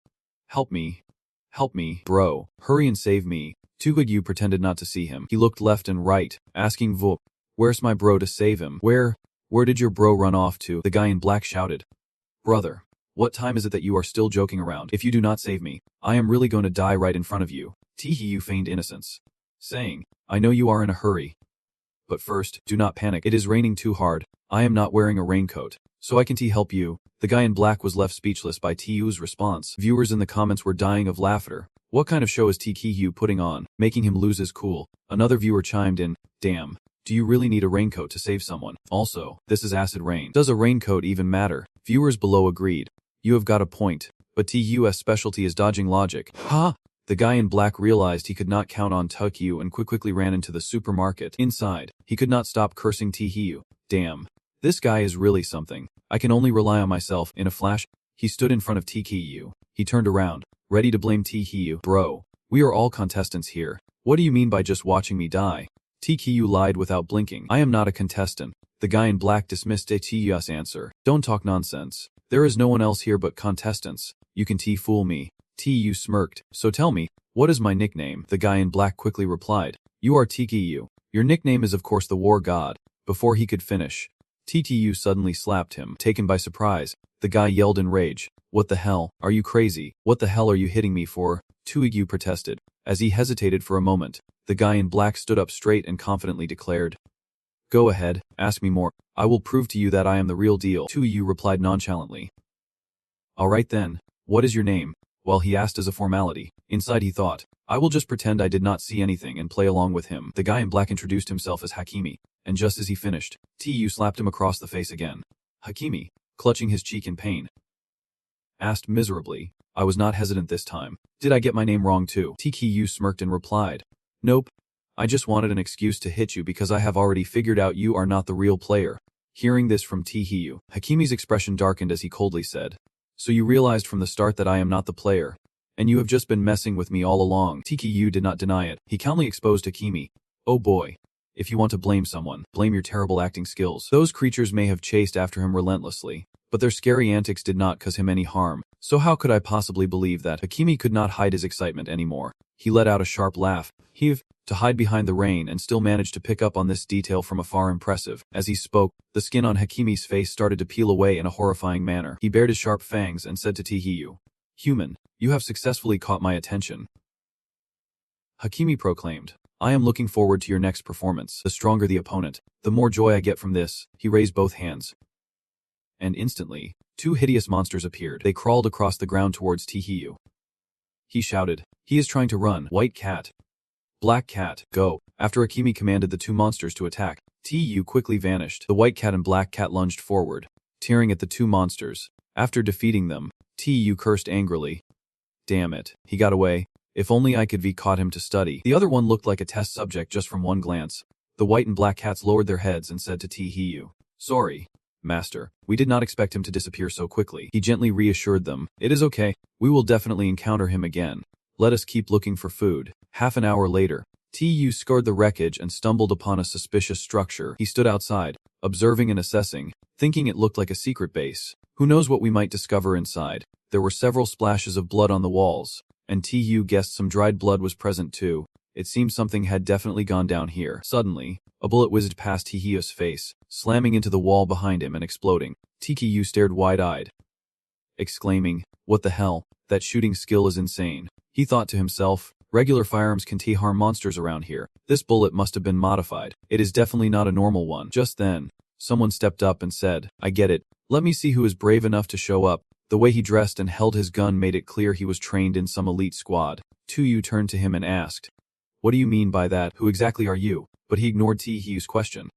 [SPEAKER 1] "Help me. Help me. Bro, hurry and save me." Tu pretended not to see him. He looked left and right, asking Vup, "Where's my bro to save him?" Where did your bro run off to?" The guy in black shouted. "Brother, what time is it that you are still joking around? If you do not save me, I am really going to die right in front of you." Tu feigned innocence, saying, "I know you are in a hurry. But first, do not panic. It is raining too hard. I am not wearing a raincoat, so I can help you." The guy in black was left speechless by Tu's response. Viewers in the comments were dying of laughter. What kind of show is TQ putting on, making him lose his cool? Another viewer chimed in, "Damn, do you really need a raincoat to save someone? Also, this is acid rain. Does a raincoat even matter?" Viewers below agreed. You have got a point, but TU's specialty is dodging logic. Huh? The guy in black realized he could not count on TQ and quickly ran into the supermarket. Inside, he could not stop cursing TQ. Damn. This guy is really something. I can only rely on myself. In a flash, he stood in front of TQ. He turned around, ready to blame TQ. Bro, we are all contestants here. What do you mean by just watching me die? TQ lied without blinking. I am not a contestant. The guy in black dismissed TQ's answer. Don't talk nonsense. There is no one else here but contestants. You can fool me. Tu smirked. So tell me, what is my nickname? The guy in black quickly replied. You are TQ. Your nickname is of course the war god. Before he could finish, TTU suddenly slapped him. Taken by surprise, the guy yelled in rage. What the hell? Are you crazy? What the hell are you hitting me for? Tu protested. As he hesitated for a moment, the guy in black stood up straight and confidently declared. Go ahead, ask me more. I will prove to you that I am the real deal. Tu replied nonchalantly. Alright then, what is your name? Well, he asked as a formality. Inside he thought, I will just pretend I did not see anything and play along with him. The guy in black introduced himself as Hakimi, and just as he finished, Tu slapped him across the face again. Hakimi, clutching his cheek in pain, asked miserably. I was not hesitant this time. Did I get my name wrong too? TQ smirked and replied. Nope. I just wanted an excuse to hit you because I have already figured out you are not the real player. Hearing this from TQ, Hakimi's expression darkened as he coldly said. So you realized from the start that I am not the player, and you have just been messing with me all along. TQ did not deny it. He calmly exposed Hakimi. Oh boy. If you want to blame someone, blame your terrible acting skills. Those creatures may have chased after him relentlessly, but their scary antics did not cause him any harm. So how could I possibly believe that? Hakimi could not hide his excitement anymore. He let out a sharp laugh. To hide behind the rain and still managed to pick up on this detail from afar impressive. As he spoke, the skin on Hakimi's face started to peel away in a horrifying manner. He bared his sharp fangs and said to TQ, Human, you have successfully caught my attention. Hakimi proclaimed, I am looking forward to your next performance. The stronger the opponent, the more joy I get from this. He raised both hands. And instantly, two hideous monsters appeared. They crawled across the ground towards TQ. He shouted, He is trying to run. White cat. Black cat, go. After Hakimi commanded the two monsters to attack, TU quickly vanished. The white cat and black cat lunged forward, tearing at the two monsters. After defeating them, TU cursed angrily. Damn it, he got away. If only I could caught him to study. The other one looked like a test subject just from one glance. The white and black cats lowered their heads and said to TU, Sorry, Master, we did not expect him to disappear so quickly. He gently reassured them, It is okay, we will definitely encounter him again. Let us keep looking for food. Half an hour later, Tu scoured the wreckage and stumbled upon a suspicious structure. He stood outside, observing and assessing, thinking it looked like a secret base. Who knows what we might discover inside? There were several splashes of blood on the walls, and Tu guessed some dried blood was present too. It seemed something had definitely gone down here. Suddenly, a bullet whizzed past Tihiu's face, slamming into the wall behind him and exploding. Tu stared wide-eyed, exclaiming, "What the hell? That shooting skill is insane." He thought to himself, regular firearms can harm monsters around here. This bullet must have been modified. It is definitely not a normal one. Just then, someone stepped up and said, "I get it. Let me see who is brave enough to show up." The way he dressed and held his gun made it clear he was trained in some elite squad. Tu turned to him and asked, "What do you mean by that? Who exactly are you?" But he ignored Tihiu's question,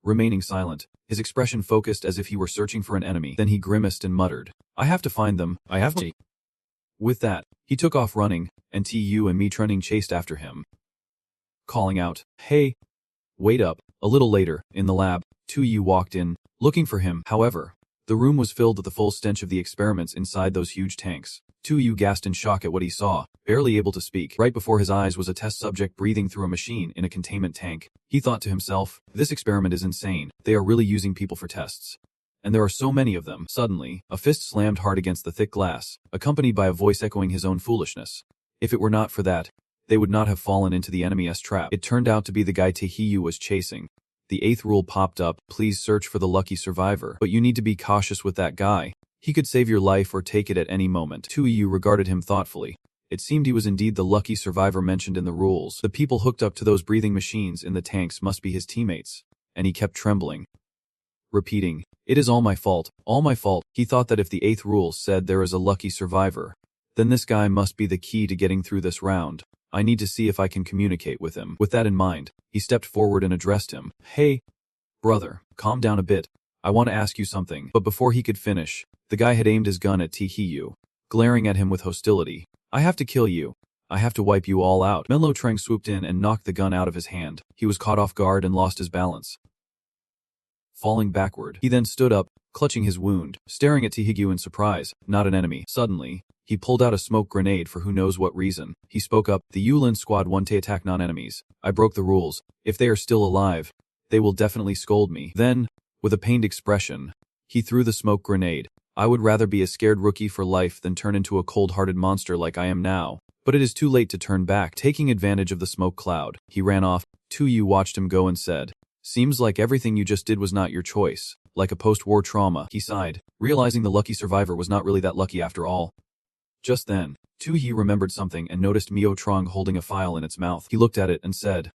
[SPEAKER 1] remaining silent, his expression focused as if he were searching for an enemy. Then he grimaced and muttered, "I have to find them. I have to." With that, he took off running, and Tu and Mitrunning chased after him, calling out, "Hey, wait up." A little later, in the lab, Tu walked in, looking for him. However, the room was filled with the full stench of the experiments inside those huge tanks. Tu gasped in shock at what he saw, barely able to speak. Right before his eyes was a test subject breathing through a machine in a containment tank. He thought to himself, "This experiment is insane. They are really using people for tests. And there are so many of them." Suddenly, a fist slammed hard against the thick glass, accompanied by a voice echoing his own foolishness. If it were not for that, they would not have fallen into the enemy's trap. It turned out to be the guy Tihiu was chasing. The 8th rule popped up, "Please search for the lucky survivor. But you need to be cautious with that guy. He could save your life or take it at any moment." Tu regarded him thoughtfully. It seemed he was indeed the lucky survivor mentioned in the rules. The people hooked up to those breathing machines in the tanks must be his teammates. And he kept trembling, repeating, "It is all my fault, all my fault." He thought that if the 8th rule said there is a lucky survivor, then this guy must be the key to getting through this round. I need to see if I can communicate with him. With that in mind, he stepped forward and addressed him. "Hey, brother, calm down a bit. I want to ask you something." But before he could finish, the guy had aimed his gun at Tihiu, glaring at him with hostility. "I have to kill you. I have to wipe you all out." Menlo Trang swooped in and knocked the gun out of his hand. He was caught off guard and lost his balance, falling backward. He then stood up, clutching his wound, staring at Tihiu in surprise. Not an enemy. Suddenly, he pulled out a smoke grenade for who knows what reason. He spoke up, "The Yulin squad want to attack non-enemies. I broke the rules. If they are still alive, they will definitely scold me." Then, with a pained expression, he threw the smoke grenade. "I would rather be a scared rookie for life than turn into a cold-hearted monster like I am now. But it is too late to turn back." Taking advantage of the smoke cloud, he ran off. Tu watched him go and said, "Seems like everything you just did was not your choice. Like a post-war trauma." He sighed, realizing the lucky survivor was not really that lucky after all. Just then, Tu remembered something and noticed Mio Trong holding a file in its mouth. He looked at it and said,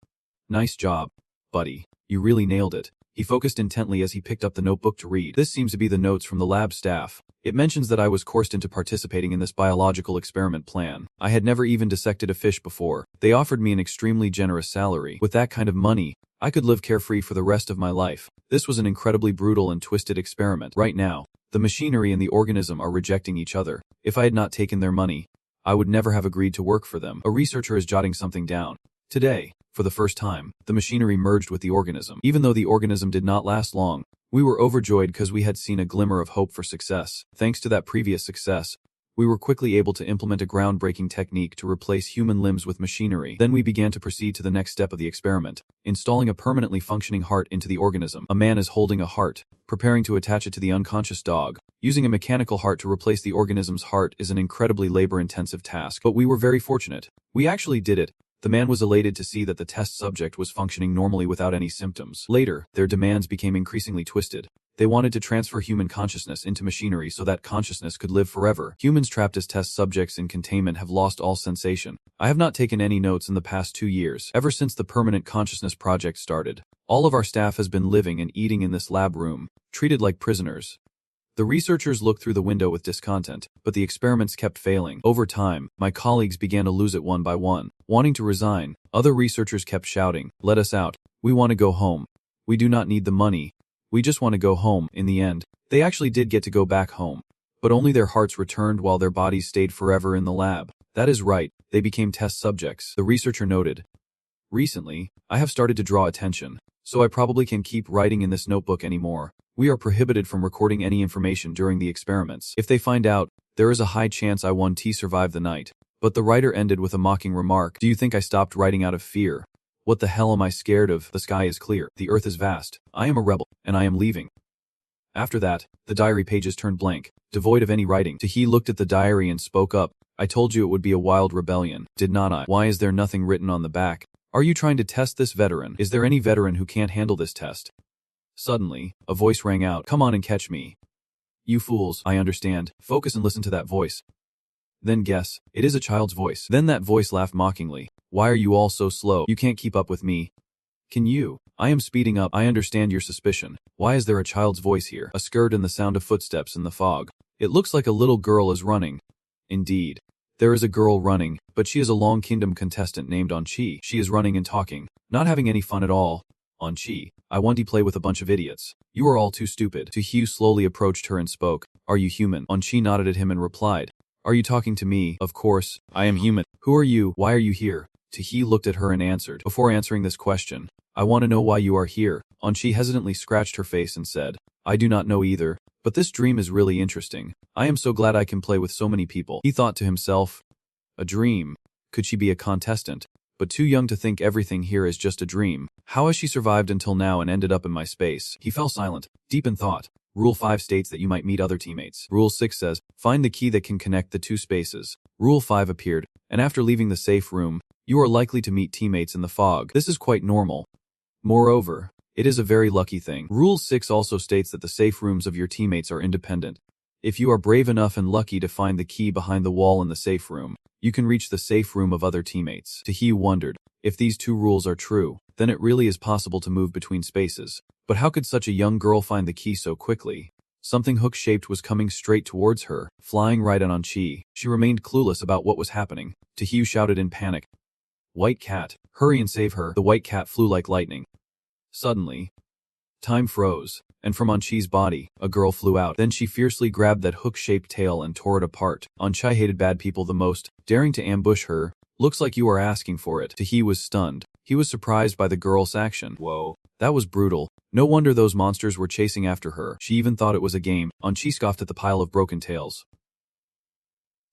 [SPEAKER 1] "Nice job, buddy. You really nailed it." He focused intently as he picked up the notebook to read. "This seems to be the notes from the lab staff. It mentions that I was coerced into participating in this biological experiment plan. I had never even dissected a fish before. They offered me an extremely generous salary. With that kind of money, I could live carefree for the rest of my life. This was an incredibly brutal and twisted experiment. Right now, the machinery and the organism are rejecting each other. If I had not taken their money, I would never have agreed to work for them." A researcher is jotting something down. "Today, for the first time, the machinery merged with the organism. Even though the organism did not last long, we were overjoyed because we had seen a glimmer of hope for success. Thanks to that previous success, we were quickly able to implement a groundbreaking technique to replace human limbs with machinery. Then we began to proceed to the next step of the experiment, installing a permanently functioning heart into the organism. A man is holding a heart, preparing to attach it to the unconscious dog. Using a mechanical heart to replace the organism's heart is an incredibly labor-intensive task. But we were very fortunate. We actually did it." The man was elated to see that the test subject was functioning normally without any symptoms. Later, their demands became increasingly twisted. They wanted to transfer human consciousness into machinery so that consciousness could live forever. Humans trapped as test subjects in containment have lost all sensation. I have not taken any notes in the past 2 years. Ever since the Permanent Consciousness Project started, all of our staff has been living and eating in this lab room, treated like prisoners. The researchers looked through the window with discontent, but the experiments kept failing. Over time, my colleagues began to lose it one by one, wanting to resign. Other researchers kept shouting, "Let us out. We want to go home. We do not need the money. We just want to go home." In the end, they actually did get to go back home, but only their hearts returned while their bodies stayed forever in the lab. "That is right, they became test subjects," the researcher noted. "Recently, I have started to draw attention, so I probably can't keep writing in this notebook anymore. We are prohibited from recording any information during the experiments. If they find out, there is a high chance I won't survive the night. But the writer ended with a mocking remark. Do you think I stopped writing out of fear? What the hell am I scared of? The sky is clear. The earth is vast. I am a rebel, and I am leaving. After that, the diary pages turned blank, devoid of any writing. Tahi looked at the diary and spoke up. I told you it would be a wild rebellion, did not I? Why is there nothing written on the back? Are you trying to test this veteran? Is there any veteran who can't handle this test? Suddenly, a voice rang out. Come on and catch me. You fools, I understand. Focus and listen to that voice. Then guess, it is a child's voice. Then that voice laughed mockingly. Why are you all so slow? You can't keep up with me. Can you? I am speeding up. I understand your suspicion. Why is there a child's voice here? A skirt and the sound of footsteps in the fog. It looks like a little girl is running. Indeed. There is a girl running, but she is a Long Kingdom contestant named Anchi. She is running and talking, not having any fun at all. Anchi, I want to play with a bunch of idiots. You are all too stupid. Tahi slowly approached her and spoke. Are you human? Anchi nodded at him and replied. Are you talking to me? Of course, I am human. Who are you? Why are you here? Tahi looked at her and answered. Before answering this question, I want to know why you are here. Anchi hesitantly scratched her face and said, I do not know either, but this dream is really interesting. I am so glad I can play with so many people. He thought to himself, a dream. Could she be a contestant? But too young to think everything here is just a dream. How has she survived until now and ended up in my space? He fell silent, deep in thought. Rule 5 states that you might meet other teammates. Rule 6 says, find the key that can connect the two spaces. Rule 5 appeared, and after leaving the safe room, you are likely to meet teammates in the fog. This is quite normal. Moreover, it is a very lucky thing. Rule 6 also states that the safe rooms of your teammates are independent. If you are brave enough and lucky to find the key behind the wall in the safe room, you can reach the safe room of other teammates. Tahi wondered, if these two rules are true, then it really is possible to move between spaces. But how could such a young girl find the key so quickly? Something hook-shaped was coming straight towards her, flying right on Anchi. She remained clueless about what was happening. Tahi shouted in panic. White cat, hurry and save her. The white cat flew like lightning. Suddenly, time froze, and from Anchi's body, a girl flew out. Then she fiercely grabbed that hook-shaped tail and tore it apart. Anchi hated bad people the most, daring to ambush her. Looks like you are asking for it. Tahi was stunned. He was surprised by the girl's action. Whoa, that was brutal. No wonder those monsters were chasing after her. She even thought it was a game. Anchi scoffed at the pile of broken tails.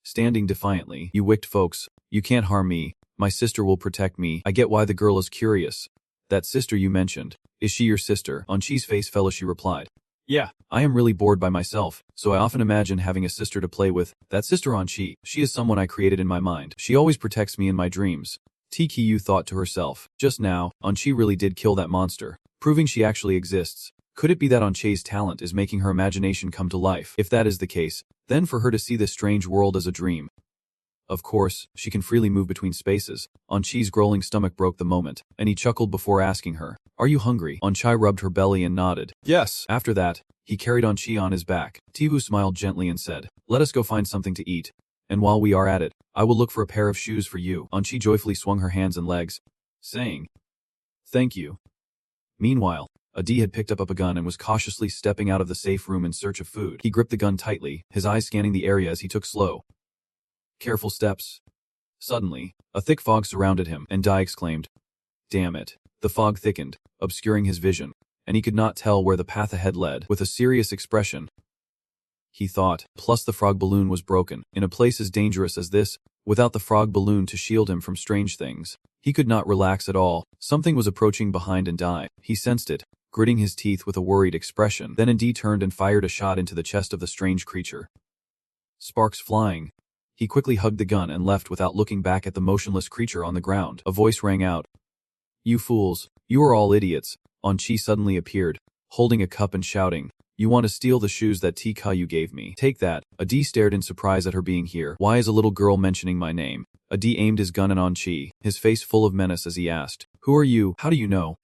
[SPEAKER 1] Standing defiantly, you wicked folks, you can't harm me. My sister will protect me. I get why the girl is curious. That sister you mentioned, is she your sister? Anchi's face fell as she replied. Yeah, I am really bored by myself, so I often imagine having a sister to play with. That sister Anchi, she is someone I created in my mind. She always protects me in my dreams. TKU thought to herself. Just now, Anchi really did kill that monster, proving she actually exists. Could it be that Anchi's talent is making her imagination come to life? If that is the case, then for her to see this strange world as a dream. Of course, she can freely move between spaces. Anchi's growling stomach broke the moment, and he chuckled before asking her, Are you hungry? Anchi rubbed her belly and nodded. Yes. After that, he carried Anchi on his back. Tihu smiled gently and said, Let us go find something to eat. And while we are at it, I will look for a pair of shoes for you. Anchi joyfully swung her hands and legs, saying, Thank you. Meanwhile, Adi had picked up a gun and was cautiously stepping out of the safe room in search of food. He gripped the gun tightly, his eyes scanning the area as he took slow, careful steps. Suddenly, a thick fog surrounded him, and Dai exclaimed, Damn it. The fog thickened, obscuring his vision, and he could not tell where the path ahead led. With a serious expression, he thought, plus the frog balloon was broken. In a place as dangerous as this, without the frog balloon to shield him from strange things, he could not relax at all. Something was approaching behind and Dai. He sensed it, gritting his teeth with a worried expression. Then Indi turned and fired a shot into the chest of the strange creature. Sparks flying. He quickly hugged the gun and left without looking back at the motionless creature on the ground. A voice rang out. You fools, you are all idiots. Anchi suddenly appeared, holding a cup and shouting, You want to steal the shoes that Tikayu gave me? Take that. Adi stared in surprise at her being here. Why is a little girl mentioning my name? Adi aimed his gun at Anchi, his face full of menace as he asked, Who are you? How do you know?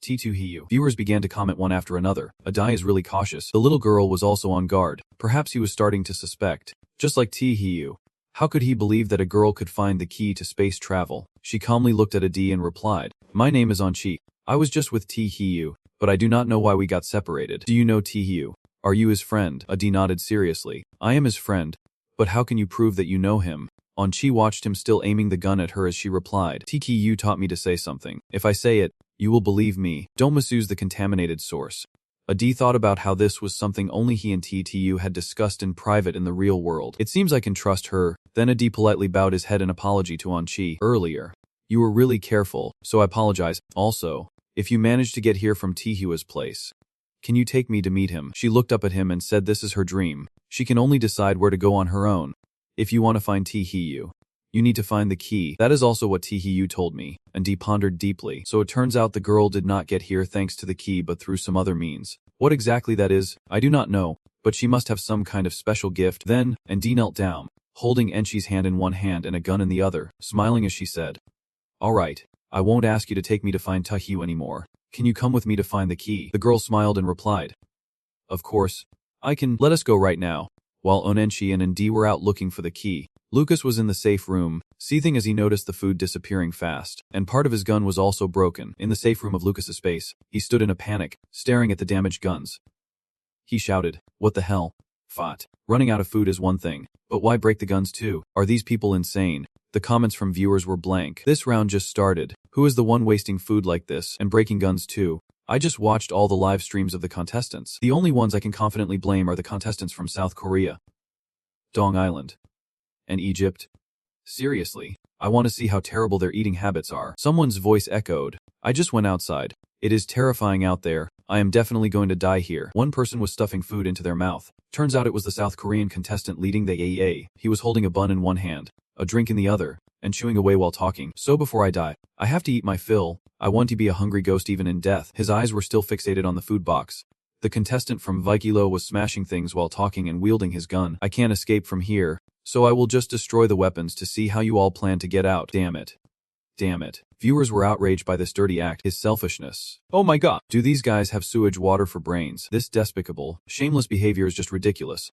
[SPEAKER 1] T2 Hiyu. Viewers began to comment one after another. Adi is really cautious. The little girl was also on guard. Perhaps he was starting to suspect. Just like T Hiyu. How could he believe that a girl could find the key to space travel? She calmly looked at Adi and replied, My name is Anchi. I was just with T Hiyu, but I do not know why we got separated. Do you know T Hiyu? Are you his friend? Adi nodded seriously. I am his friend. But how can you prove that you know him? Anchi watched him still aiming the gun at her as she replied, Tkiyu taught me to say something. If I say it, you will believe me. Don't misuse the contaminated source. Adi thought about how this was something only he and TTU had discussed in private in the real world. It seems I can trust her. Then Adi politely bowed his head in apology to Anchi. Earlier, you were really careful, so I apologize. Also, if you managed to get here from Tihua's place, can you take me to meet him? She looked up at him and said this is her dream. She can only decide where to go on her own. If you want to find Tihu, you need to find the key. That is also what Tihu told me, and Dee pondered deeply. So it turns out the girl did not get here thanks to the key but through some other means. What exactly that is, I do not know, but she must have some kind of special gift. Then, and Dee knelt down, holding Enchi's hand in one hand and a gun in the other, smiling as she said, "Alright, I won't ask you to take me to find Tihu anymore. Can you come with me to find the key?" The girl smiled and replied, "Of course. I can. Let us go right now." While Onenchi and Ndi were out looking for the key, Lucas was in the safe room, seething as he noticed the food disappearing fast, and part of his gun was also broken. In the safe room of Lucas's space, he stood in a panic, staring at the damaged guns. He shouted, "What the hell? Fought. Running out of food is one thing, but why break the guns too? Are these people insane?" The comments from viewers were blank. This round just started. Who is the one wasting food like this and breaking guns too? I just watched all the live streams of the contestants. The only ones I can confidently blame are the contestants from South Korea, Dong Island, and Egypt. Seriously, I want to see how terrible their eating habits are. Someone's voice echoed. I just went outside. It is terrifying out there. I am definitely going to die here. One person was stuffing food into their mouth. Turns out it was the South Korean contestant leading the AA. He was holding a bun in one hand, a drink in the other, and chewing away while talking. "So before I die, I have to eat my fill. I want to be a hungry ghost even in death." His eyes were still fixated on the food box. The contestant from Vikilo was smashing things while talking and wielding his gun. "I can't escape from here, so I will just destroy the weapons to see how you all plan to get out. Damn it. Damn it." Viewers were outraged by this dirty act, his selfishness. Oh my god. Do these guys have sewage water for brains? This despicable, shameless behavior is just ridiculous.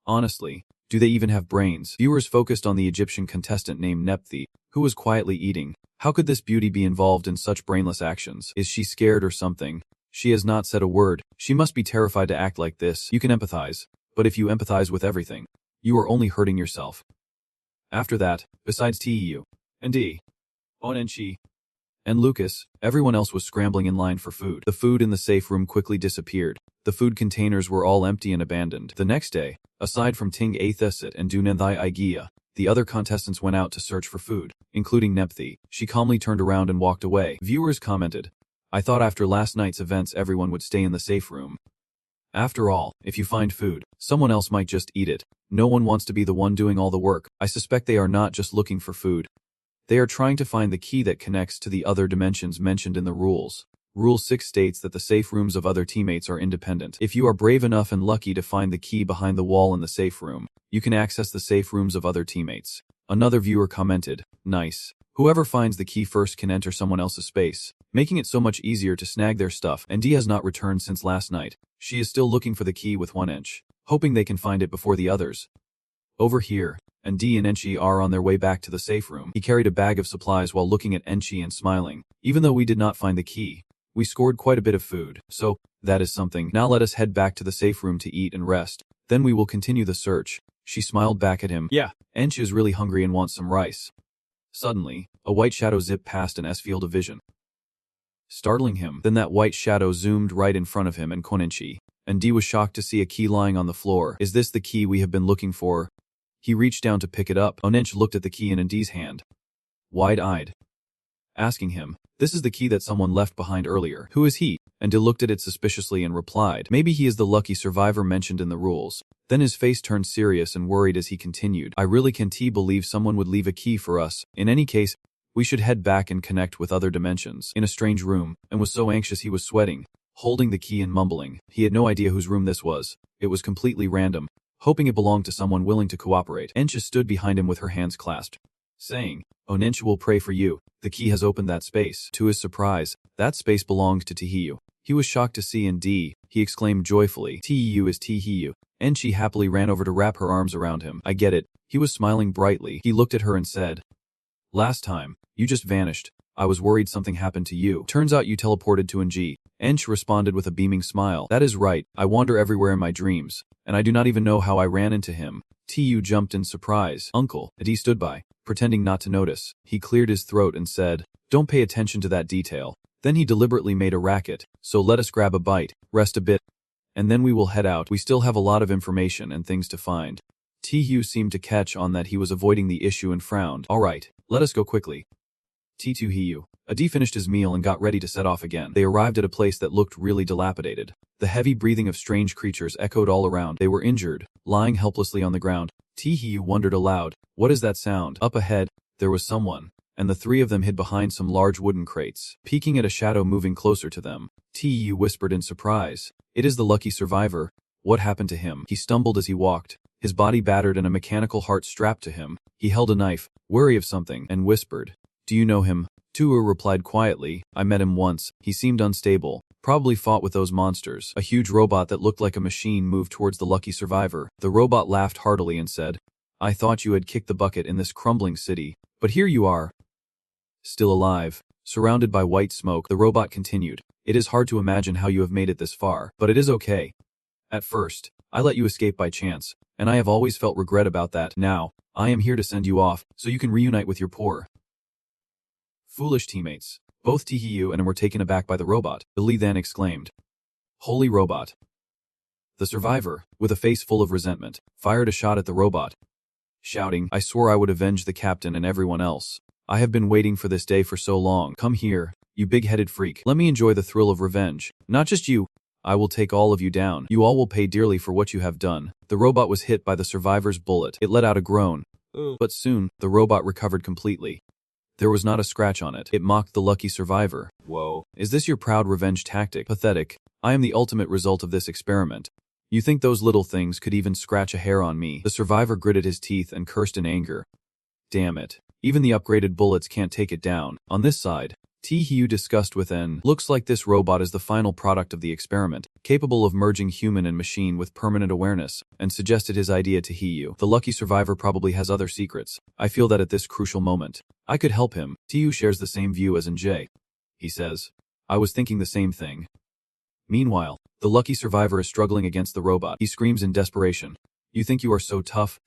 [SPEAKER 1] Honestly, do they even have brains? Viewers focused on the Egyptian contestant named Nepthi, who was quietly eating. How could this beauty be involved in such brainless actions? Is she scared or something? She has not said a word. She must be terrified to act like this. You can empathize, but if you empathize with everything, you are only hurting yourself. After that, besides TEU, and D, Onenchi, and Lucas, everyone else was scrambling in line for food. The food in the safe room quickly disappeared. The food containers were all empty and abandoned. The next day, aside from Ting Athesit and Dunenthai Igia, the other contestants went out to search for food, including Nepthi. She calmly turned around and walked away. Viewers commented, "I thought after last night's events everyone would stay in the safe room. After all, if you find food, someone else might just eat it. No one wants to be the one doing all the work. I suspect they are not just looking for food. They are trying to find the key that connects to the other dimensions mentioned in the rules." Rule 6 states that the safe rooms of other teammates are independent. If you are brave enough and lucky to find the key behind the wall in the safe room, you can access the safe rooms of other teammates. Another viewer commented, "Nice. Whoever finds the key first can enter someone else's space, making it so much easier to snag their stuff." And Dee has not returned since last night. She is still looking for the key with 1inch, hoping they can find it before the others. Over here, and Dee and Enchi are on their way back to the safe room. He carried a bag of supplies while looking at Enchi and smiling. "Even though we did not find the key, we scored quite a bit of food, so that is something. Now let us head back to the safe room to eat and rest. Then we will continue the search." She smiled back at him. "Yeah, Enchi is really hungry and wants some rice." Suddenly, a white shadow zipped past an S field of vision, startling him. Then that white shadow zoomed right in front of him and Konenchi, and Dee was shocked to see a key lying on the floor. "Is this the key we have been looking for?" He reached down to pick it up. Onench looked at the key in Dee's hand, wide-eyed, asking him, "This is the key that someone left behind earlier. Who is he?" And Dee looked at it suspiciously and replied, "Maybe he is the lucky survivor mentioned in the rules." Then his face turned serious and worried as he continued, "I really can't believe someone would leave a key for us. In any case, we should head back and connect with other dimensions." In a strange room, and was so anxious he was sweating, holding the key and mumbling. He had no idea whose room this was. It was completely random, hoping it belonged to someone willing to cooperate. Encha stood behind him with her hands clasped, saying, "Onencha will pray for you. The key has opened that space." To his surprise, that space belonged to Tihiu. He was shocked to see Ndi. He exclaimed joyfully, "Tihiu is Tihiu." Enchi happily ran over to wrap her arms around him. "I get it." He was smiling brightly. He looked at her and said, "Last time, you just vanished. I was worried something happened to you. Turns out you teleported to Nji." Ench responded with a beaming smile. "That is right. I wander everywhere in my dreams, and I do not even know how I ran into him." Tu jumped in surprise. "Uncle." Adi stood by, pretending not to notice. He cleared his throat and said, "Don't pay attention to that detail. Then he deliberately made a racket. So let us grab a bite, rest a bit, and then we will head out. We still have a lot of information and things to find. T-Hugh seemed to catch on that he was avoiding the issue and frowned. All right, let us go quickly. T2-Hugh. Adi finished his meal and got ready to set off again. They arrived at a place that looked really dilapidated. The heavy breathing of strange creatures echoed all around. They were injured, lying helplessly on the ground. T-Hugh wondered aloud, what is that sound? Up ahead, there was someone, and the three of them hid behind some large wooden crates, peeking at a shadow moving closer to them. T-Hugh whispered in surprise, it is the lucky survivor. What happened to him? He stumbled as he walked, his body battered and a mechanical heart strapped to him. He held a knife, wary of something, and whispered, do you know him? Tua replied quietly, I met him once. He seemed unstable, probably fought with those monsters. A huge robot that looked like a machine moved towards the lucky survivor. The robot laughed heartily and said, I thought you had kicked the bucket in this crumbling city, but here you are. Still alive, surrounded by white smoke, the robot continued, it is hard to imagine how you have made it this far, but it is okay. At first, I let you escape by chance, and I have always felt regret about that. Now, I am here to send you off, so you can reunite with your poor, foolish teammates. Both T-Hugh and were taken aback by the robot. Billy then exclaimed, holy robot. The survivor, with a face full of resentment, fired a shot at the robot, shouting, I swore I would avenge the captain and everyone else. I have been waiting for this day for so long. Come here, you big-headed freak. Let me enjoy the thrill of revenge. Not just you. I will take all of you down. You all will pay dearly for what you have done. The robot was hit by the survivor's bullet. It let out a groan. But soon, the robot recovered completely. There was not a scratch on it. It mocked the lucky survivor. Whoa. Is this your proud revenge tactic? Pathetic. I am the ultimate result of this experiment. You think those little things could even scratch a hair on me? The survivor gritted his teeth and cursed in anger. Damn it. Even the upgraded bullets can't take it down. On this side, T-Hugh discussed with N. Looks like this robot is the final product of the experiment, capable of merging human and machine with permanent awareness, and suggested his idea to Hugh. The lucky survivor probably has other secrets. I feel that at this crucial moment, I could help him. T-Hugh shares the same view as NJ. He says, I was thinking the same thing. Meanwhile, the lucky survivor is struggling against the robot. He screams in desperation. You think you are so tough?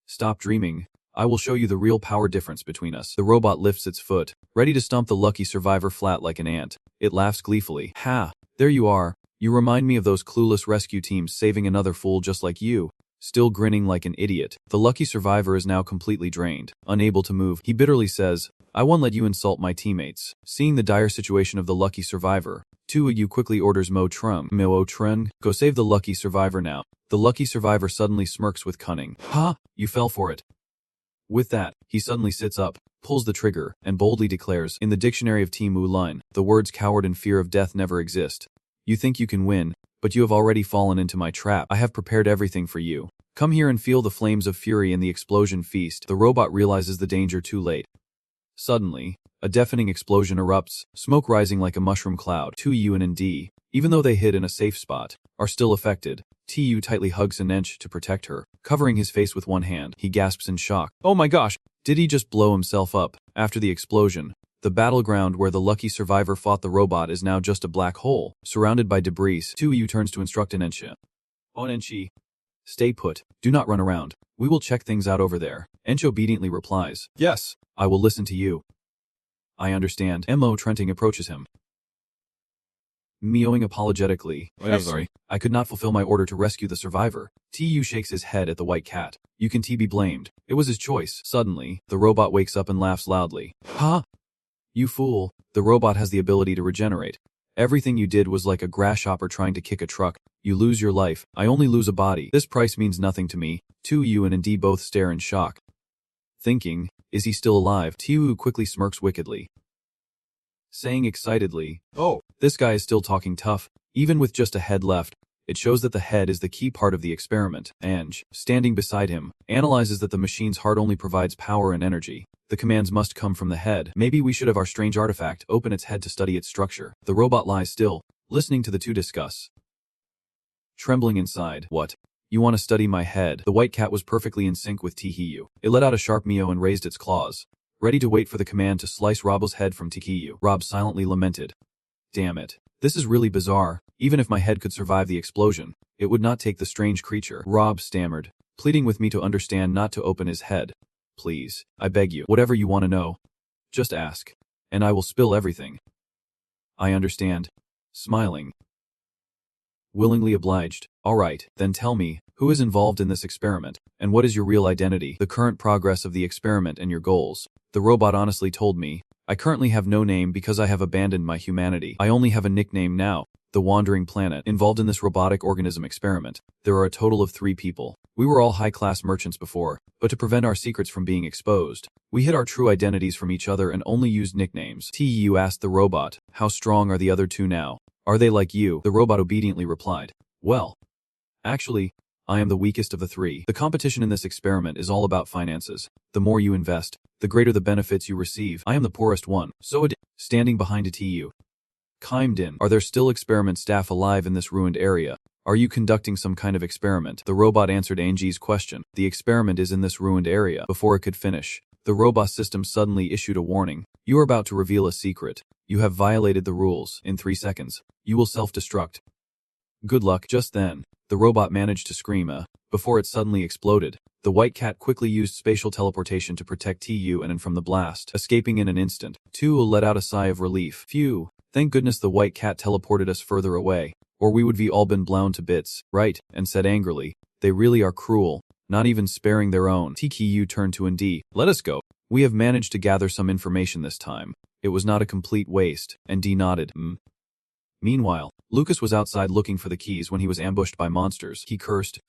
[SPEAKER 1] Stop dreaming. I will show you the real power difference between us. The robot lifts its foot, ready to stomp the lucky survivor flat like an ant. It laughs gleefully. Ha! There you are. You remind me of those clueless rescue teams saving another fool just like you. Still grinning like an idiot. The lucky survivor is now completely drained, unable to move. He bitterly says, I won't let you insult my teammates. Seeing the dire situation of the lucky survivor, Yu quickly orders Mo Trung, go save the lucky survivor now. The lucky survivor suddenly smirks with cunning. Ha! You fell for it. With that, he suddenly sits up, pulls the trigger, and boldly declares, in the dictionary of Team Wu-Lin, the words coward and fear of death never exist. You think you can win, but you have already fallen into my trap. I have prepared everything for you. Come here and feel the flames of fury in the explosion feast. The robot realizes the danger too late. Suddenly, a deafening explosion erupts, smoke rising like a mushroom cloud. Yu and D, even though they hid in a safe spot, are still affected. Tu tightly hugs Anench to protect her, covering his face with one hand. He gasps in shock. Oh my gosh, did he just blow himself up? After the explosion, the battleground where the lucky survivor fought the robot is now just a black hole, surrounded by debris. Tu turns to instruct Anenchi. Onenchi, stay put. Do not run around. We will check things out over there. Ench obediently replies. Yes, I will listen to you. I understand. Mo Trenting approaches him, meowing apologetically. Sorry, I could not fulfill my order to rescue the survivor. Tu shakes his head at the white cat. You can be blamed. It was his choice. Suddenly, the robot wakes up and laughs loudly. Ha! You fool. The robot has the ability to regenerate. Everything you did was like a grasshopper trying to kick a truck. You lose your life. I only lose a body. This price means nothing to me. Tu and D both stare in shock. Thinking, is he still alive? Tu quickly smirks wickedly, saying excitedly, oh, this guy is still talking tough, even with just a head left. It shows that the head is the key part of the experiment. Ange, standing beside him, analyzes that the machine's heart only provides power and energy. The commands must come from the head. Maybe we should have our strange artifact open its head to study its structure. The robot lies still, listening to the two discuss, trembling inside. What? You want to study my head? The white cat was perfectly in sync with Tihiyu. It let out a sharp meow and raised its claws, ready to wait for the command to slice Robbo's head from Tihiyu. Rob silently lamented. Damn it. This is really bizarre. Even if my head could survive the explosion, it would not take the strange creature. Rob stammered, pleading with me to understand not to open his head. Please, I beg you, whatever you want to know, just ask, and I will spill everything. I understand. Smiling. Willingly obliged. All right, then tell me, who is involved in this experiment, and what is your real identity, the current progress of the experiment and your goals? The robot honestly told me, I currently have no name because I have abandoned my humanity. I only have a nickname now, the Wandering Planet. Involved in this robotic organism experiment, there are a total of 3 people. We were all high-class merchants before, but to prevent our secrets from being exposed, we hid our true identities from each other and only used nicknames. TU asked the robot, how strong are the other 2 now? Are they like you? The robot obediently replied, well, actually, I am the weakest of the 3. The competition in this experiment is all about finances. The more you invest, the greater the benefits you receive. I am the poorest one, so standing behind a TU chimed in. Are there still experiment staff alive in this ruined area? Are you conducting some kind of experiment? The robot answered Angie's question. The experiment is in this ruined area. Before it could finish, the robot system suddenly issued a warning. You are about to reveal a secret. You have violated the rules. In 3 seconds, you will self-destruct. Good luck. Just then, the robot managed to scream before it suddenly exploded. The white cat quickly used spatial teleportation to protect TU and from the blast, escaping in an instant. Tu let out a sigh of relief. Phew, thank goodness the white cat teleported us further away, or we would be all been blown to bits, right? And said angrily, they really are cruel, not even sparing their own. TKU turned to Nd. Let us go. We have managed to gather some information this time. It was not a complete waste. Nd nodded. Meanwhile, Lucas was outside looking for the keys when he was ambushed by monsters. He cursed.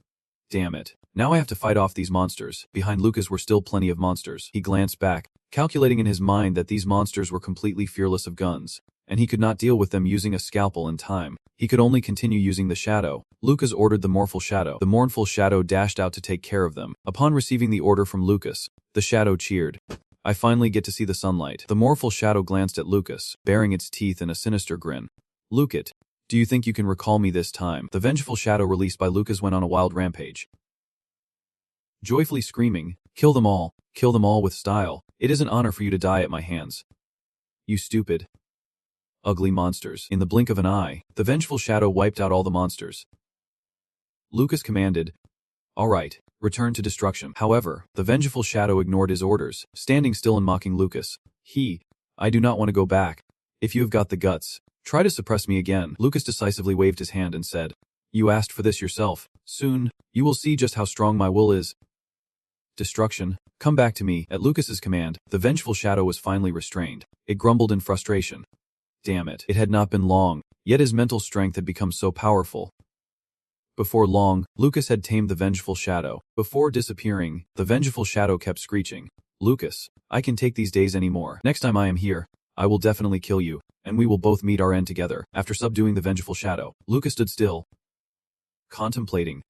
[SPEAKER 1] Damn it. Now I have to fight off these monsters. Behind Lucas were still plenty of monsters. He glanced back, calculating in his mind that these monsters were completely fearless of guns, and he could not deal with them using a scalpel in time. He could only continue using the shadow. Lucas ordered the mournful shadow. The mournful shadow dashed out to take care of them. Upon receiving the order from Lucas, the shadow cheered. I finally get to see the sunlight. The mournful shadow glanced at Lucas, baring its teeth in a sinister grin. Lucas, do you think you can recall me this time? The vengeful shadow released by Lucas went on a wild rampage, joyfully screaming, kill them all with style. It is an honor for you to die at my hands. You stupid, ugly monsters. In the blink of an eye, the vengeful shadow wiped out all the monsters. Lucas commanded, all right, return to destruction. However, the vengeful shadow ignored his orders, standing still and mocking Lucas. I do not want to go back. If you have got the guts, try to suppress me again. Lucas decisively waved his hand and said, you asked for this yourself. Soon, you will see just how strong my will is. Destruction, come back to me. At Lucas's command, the vengeful shadow was finally restrained. It grumbled in frustration. Damn it. It had not been long, yet his mental strength had become so powerful. Before long, Lucas had tamed the vengeful shadow. Before disappearing, the vengeful shadow kept screeching. Lucas, I can take these days anymore. Next time I am here, I will definitely kill you, and we will both meet our end together. After subduing the vengeful shadow, Lucas stood still, contemplating.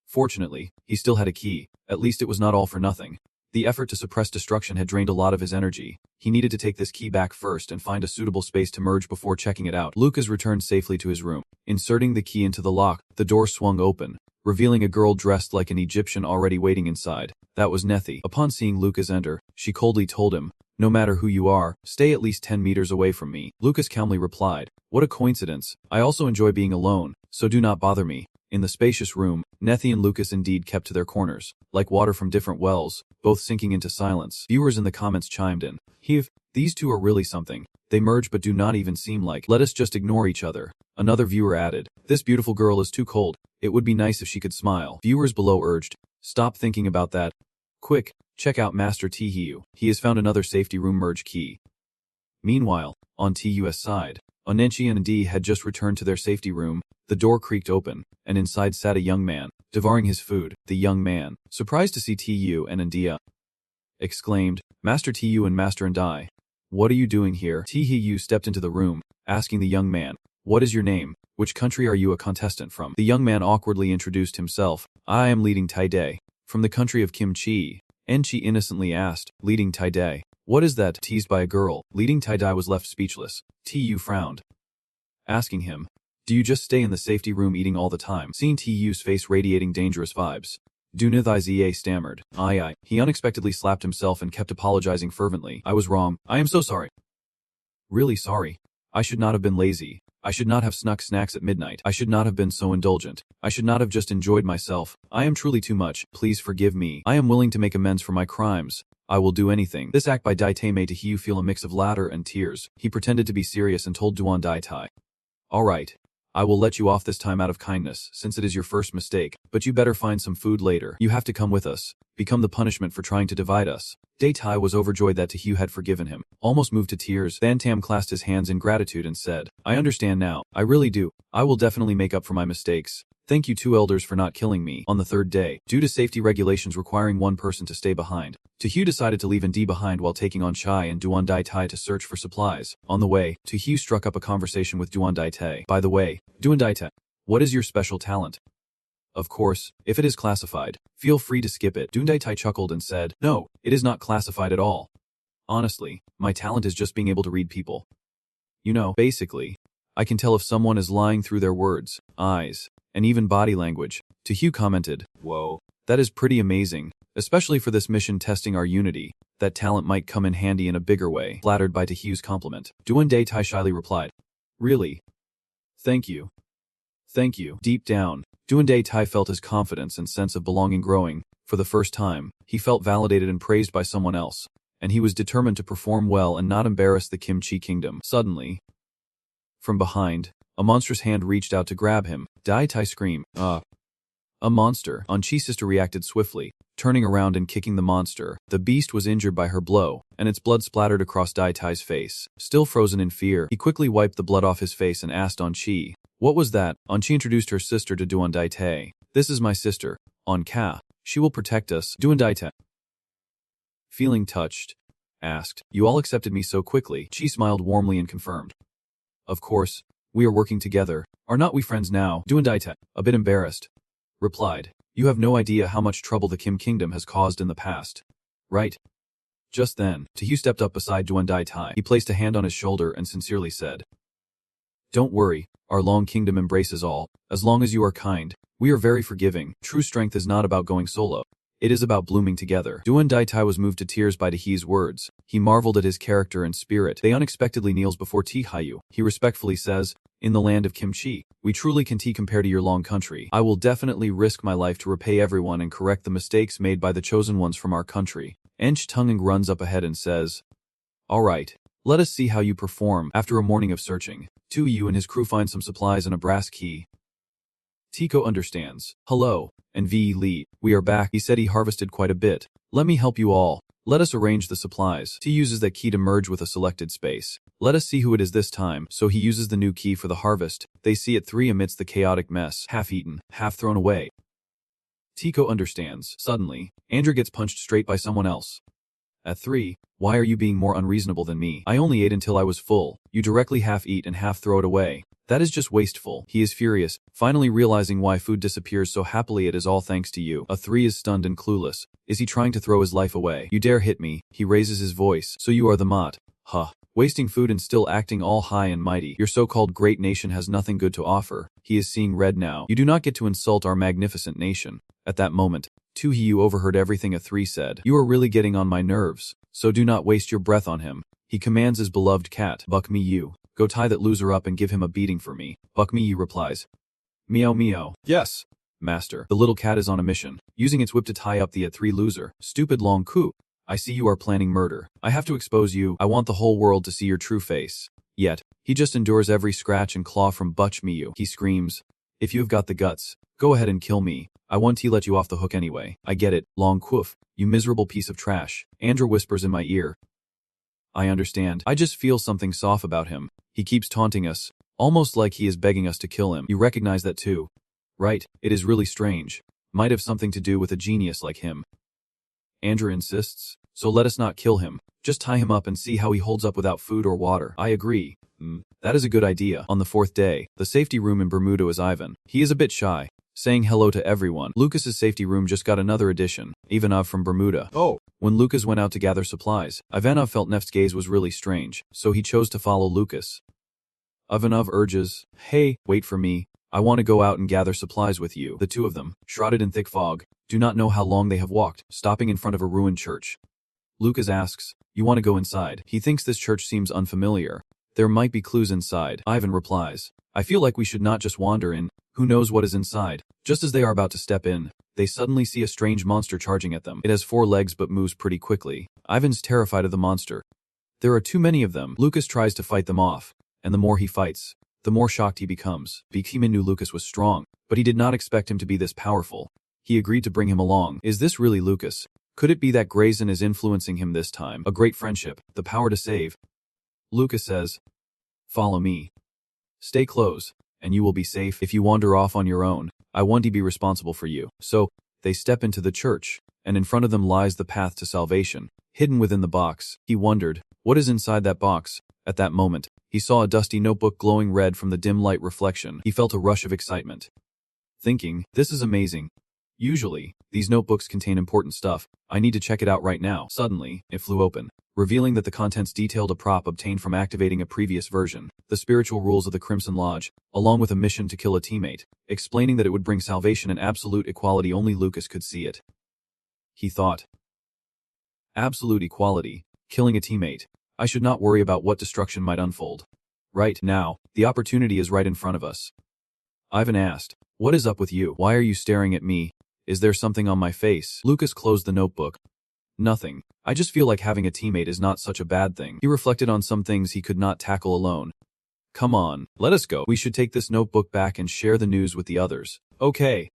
[SPEAKER 1] Fortunately, he still had a key. At least it was not all for nothing. The effort to suppress destruction had drained a lot of his energy. He needed to take this key back first and find a suitable space to merge before checking it out. Lucas returned safely to his room. Inserting the key into the lock, the door swung open, revealing a girl dressed like an Egyptian already waiting inside. That was Nethi. Upon seeing Lucas enter, she coldly told him, no matter who you are, stay at least 10 meters away from me. Lucas calmly replied, what a coincidence. I also enjoy being alone, so do not bother me. In the spacious room, Nethi and Lucas indeed kept to their corners, like water from different wells, both sinking into silence. Viewers in the comments chimed in. These two are really something. They merge but do not even seem like. Let us just ignore each other. Another viewer added, this beautiful girl is too cold. It would be nice if she could smile. Viewers below urged, stop thinking about that. Quick, check out Master Tihiu. He has found another safety room merge key. Meanwhile, on TU's side, Onenchi and Ndi had just returned to their safety room. The door creaked open, and inside sat a young man, devouring his food. The young man, surprised to see Tu and Ndia, exclaimed, Master Tu and Master Ndi, what are you doing here? Tihiu stepped into the room, asking the young man, what is your name? Which country are you a contestant from? The young man awkwardly introduced himself. I am leading Taide, from the country of Kimchi. Enchi innocently asked, leading Taide, what is that? Teased by a girl, leading Taide was left speechless. Tu frowned, asking him, do you just stay in the safety room eating all the time? Seeing Tu's face radiating dangerous vibes, Dunithai stammered. Aye. He unexpectedly slapped himself and kept apologizing fervently. I was wrong. I am so sorry. Really sorry. I should not have been lazy. I should not have snuck snacks at midnight. I should not have been so indulgent. I should not have just enjoyed myself. I am truly too much. Please forgive me. I am willing to make amends for my crimes. I will do anything. This act by Daite made Hugh feel a mix of laughter and tears. He pretended to be serious and told Duan Daite, "All right. I will let you off this time out of kindness, since it is your first mistake, but you better find some food later. You have to come with us. Become the punishment for trying to divide us." Daite was overjoyed that Hugh had forgiven him, almost moved to tears. Van Tam clasped his hands in gratitude and said, "I understand now. I really do. I will definitely make up for my mistakes. Thank you two elders for not killing me." On the third day, due to safety regulations requiring one person to stay behind, Hugh decided to leave Ndi behind while taking on Chai and Duan Daite to search for supplies. On the way, Hugh struck up a conversation with Duan Daite. "By the way, Duan Daite, what is your special talent?" "Of course, if it is classified, feel free to skip it." Duan Daite chuckled and said, "No, it is not classified at all. Honestly, my talent is just being able to read people. You know, basically, I can tell if someone is lying through their words, eyes, and even body language." Hugh commented, "Whoa, that is pretty amazing, especially for this mission testing our unity. That talent might come in handy in a bigger way." Flattered by Hugh's compliment, Duan Daite shyly replied, "Really? Thank you. Thank you." Deep down, Duan Daite felt his confidence and sense of belonging growing. For the first time, he felt validated and praised by someone else, and he was determined to perform well and not embarrass the Kimchi Kingdom. Suddenly, from behind, a monstrous hand reached out to grab him. Daite screamed, A monster. Anchi's sister reacted swiftly, turning around and kicking the monster. The beast was injured by her blow, and its blood splattered across Daite's face. Still frozen in fear, he quickly wiped the blood off his face and asked Anchi, "What was that?" Anchi introduced her sister to Duan Daite. "This is my sister, Anka. She will protect us." Duan Daite, feeling touched, asked, "You all accepted me so quickly?" Chi smiled warmly and confirmed, "Of course, we are working together. Are not we friends now?" Duan Daite, a bit embarrassed, replied, "You have no idea how much trouble the Kim Kingdom has caused in the past, right?" Just then, Hugh stepped up beside Duan Daite. He placed a hand on his shoulder and sincerely said, "Don't worry, our long kingdom embraces all. As long as you are kind, we are very forgiving. True strength is not about going solo. It is about blooming together." Duan Daite was moved to tears by Hugh's words. He marveled at his character and spirit. They unexpectedly kneels before Hyu. He respectfully says, "In the land of Kimchi, we truly can compare to your long country. I will definitely risk my life to repay everyone and correct the mistakes made by the chosen ones from our country." Ench Tungang runs up ahead and says, "All right, let us see how you perform." After a morning of searching, Yu and his crew find some supplies and a brass key. Tico understands. "Hello, and V. Lee, we are back." He said he harvested quite a bit. "Let me help you all. Let us arrange the supplies." T uses that key to merge with a selected space. "Let us see who it is this time." So he uses the new key for the harvest. They see it 3 amidst the chaotic mess, half eaten, half thrown away. Tico understands. Suddenly, Andrew gets punched straight by someone else. At 3, "Why are you being more unreasonable than me? I only ate until I was full. You directly half eat and half throw it away. That is just wasteful." He is furious, finally realizing why food disappears so happily. "It is all thanks to you." A 3 is stunned and clueless. Is he trying to throw his life away? "You dare hit me." He raises his voice. "So you are the Mott. Huh. Wasting food and still acting all high and mighty. Your so-called great nation has nothing good to offer." He is seeing red now. "You do not get to insult our magnificent nation." At that moment, Hyu overheard everything a 3 said. "You are really getting on my nerves, so do not waste your breath on him." He commands his beloved cat, Buck Miyu, "Go tie that loser up and give him a beating for me." Buck Miyu replies, "Meow meow." "Yes, master." The little cat is on a mission, using its whip to tie up the at 3 loser. "Stupid long coup. I see you are planning murder. I have to expose you. I want the whole world to see your true face." Yet, he just endures every scratch and claw from Butch Miyu. He screams, "If you have got the guts, go ahead and kill me. I want to let you off the hook anyway." "I get it, Long Quoof, you miserable piece of trash." Andrew whispers in my ear, "I understand. I just feel something soft about him. He keeps taunting us, almost like he is begging us to kill him." "You recognize that too, right? It is really strange. Might have something to do with a genius like him." Andrew insists, "So let us not kill him. Just tie him up and see how he holds up without food or water." I agree. That is a good idea." On the 4th day, the safety room in Bermuda is Ivan. He is a bit shy, saying hello to everyone. Lucas's safety room just got another addition, Ivanov from Bermuda. When Lucas went out to gather supplies, Ivanov felt Nef's gaze was really strange, so he chose to follow Lucas. Ivanov urges, "Hey, wait for me. I want to go out and gather supplies with you." The two of them, shrouded in thick fog, do not know how long they have walked, stopping in front of a ruined church. Lucas asks, "You want to go inside?" He thinks this church seems unfamiliar. There might be clues inside. Ivan replies, I feel like we should not just wander in. Who knows what is inside? Just as they are about to step in, they suddenly see a strange monster charging at them. It has 4 legs but moves pretty quickly. Ivan's terrified of the monster. There are too many of them. Lucas tries to fight them off, and the more he fights, the more shocked he becomes. Beekman knew Lucas was strong, but he did not expect him to be this powerful. He agreed to bring him along. Is this really Lucas? Could it be that Grayson is influencing him this time? A great friendship, the power to save. Lucas says, "Follow me. Stay close, and you will be safe. If you wander off on your own, I won't be responsible for you." So, they step into the church, and in front of them lies the path to salvation, hidden within the box. He wondered, what is inside that box? At that moment, he saw a dusty notebook glowing red from the dim light reflection. He felt a rush of excitement, thinking, this is amazing. Usually, these notebooks contain important stuff. I need to check it out right now. Suddenly, it flew open, revealing that the contents detailed a prop obtained from activating a previous version, the spiritual rules of the Crimson Lodge, along with a mission to kill a teammate, explaining that it would bring salvation and absolute equality. Only Lucas could see it. He thought, absolute equality, killing a teammate. I should not worry about what destruction might unfold. Right now, the opportunity is right in front of us. Ivan asked, what is up with you? Why are you staring at me? Is there something on my face? Lucas closed the notebook. Nothing. I just feel like having a teammate is not such a bad thing. He reflected on some things he could not tackle alone. Come on, let us go. We should take this notebook back and share the news with the others. Okay.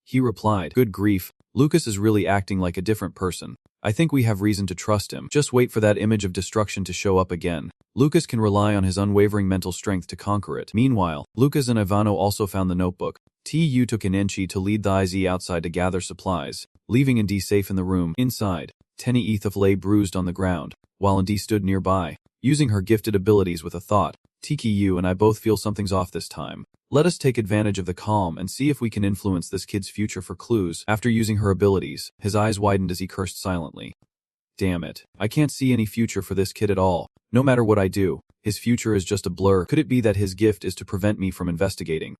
[SPEAKER 1] He replied, good grief, Lucas is really acting like a different person. I think we have reason to trust him. Just wait for that image of destruction to show up again. Lucas can rely on his unwavering mental strength to conquer it. Meanwhile, Lucas and Ivano also found the notebook. Tu took Inenchi to lead the IZ outside to gather supplies, leaving Indi safe in the room. Inside, Tenny Ethif lay bruised on the ground, while Indi stood nearby, using her gifted abilities with a thought. TKU and I both feel something's off this time. Let us take advantage of the calm and see if we can influence this kid's future for clues. After using her abilities, his eyes widened as he cursed silently. Damn it, I can't see any future for this kid at all. No matter what I do, his future is just a blur. Could it be that his gift is to prevent me from investigating?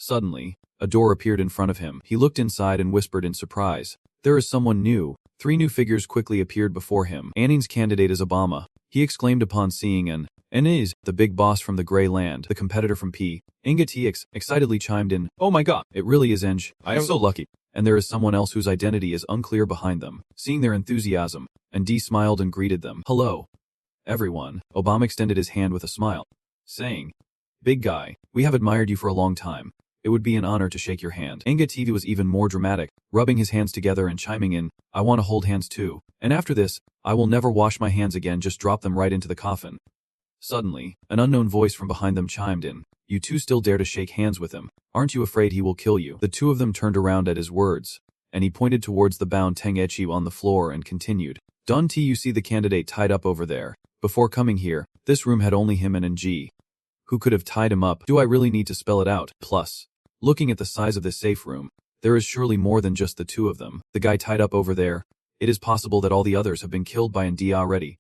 [SPEAKER 1] Suddenly, a door appeared in front of him. He looked inside and whispered in surprise, there is someone new. 3 new figures quickly appeared before him. Annin's candidate is Obama, he exclaimed upon seeing an is the big boss from the Grey Land, the competitor from P. Inga TX excitedly chimed in, oh my god, it really is Eng, I am so lucky. And there is someone else whose identity is unclear behind them. Seeing their enthusiasm, and D smiled and greeted them. Hello, everyone. Obama extended his hand with a smile, saying, big guy, we have admired you for a long time. It would be an honor to shake your hand. Inga TV was even more dramatic, rubbing his hands together and chiming in, I want to hold hands too. And after this, I will never wash my hands again, just drop them right into the coffin. Suddenly, an unknown voice from behind them chimed in, you two still dare to shake hands with him? Aren't you afraid he will kill you? The 2 of them turned around at his words, and he pointed towards the bound Teng Echi on the floor and continued, Don T, you see the candidate tied up over there. Before coming here, this room had only him and Ng. Who could have tied him up? Do I really need to spell it out? Plus, looking at the size of this safe room, there is surely more than just the 2 of them. The guy tied up over there. It is possible that all the others have been killed by Ndi already.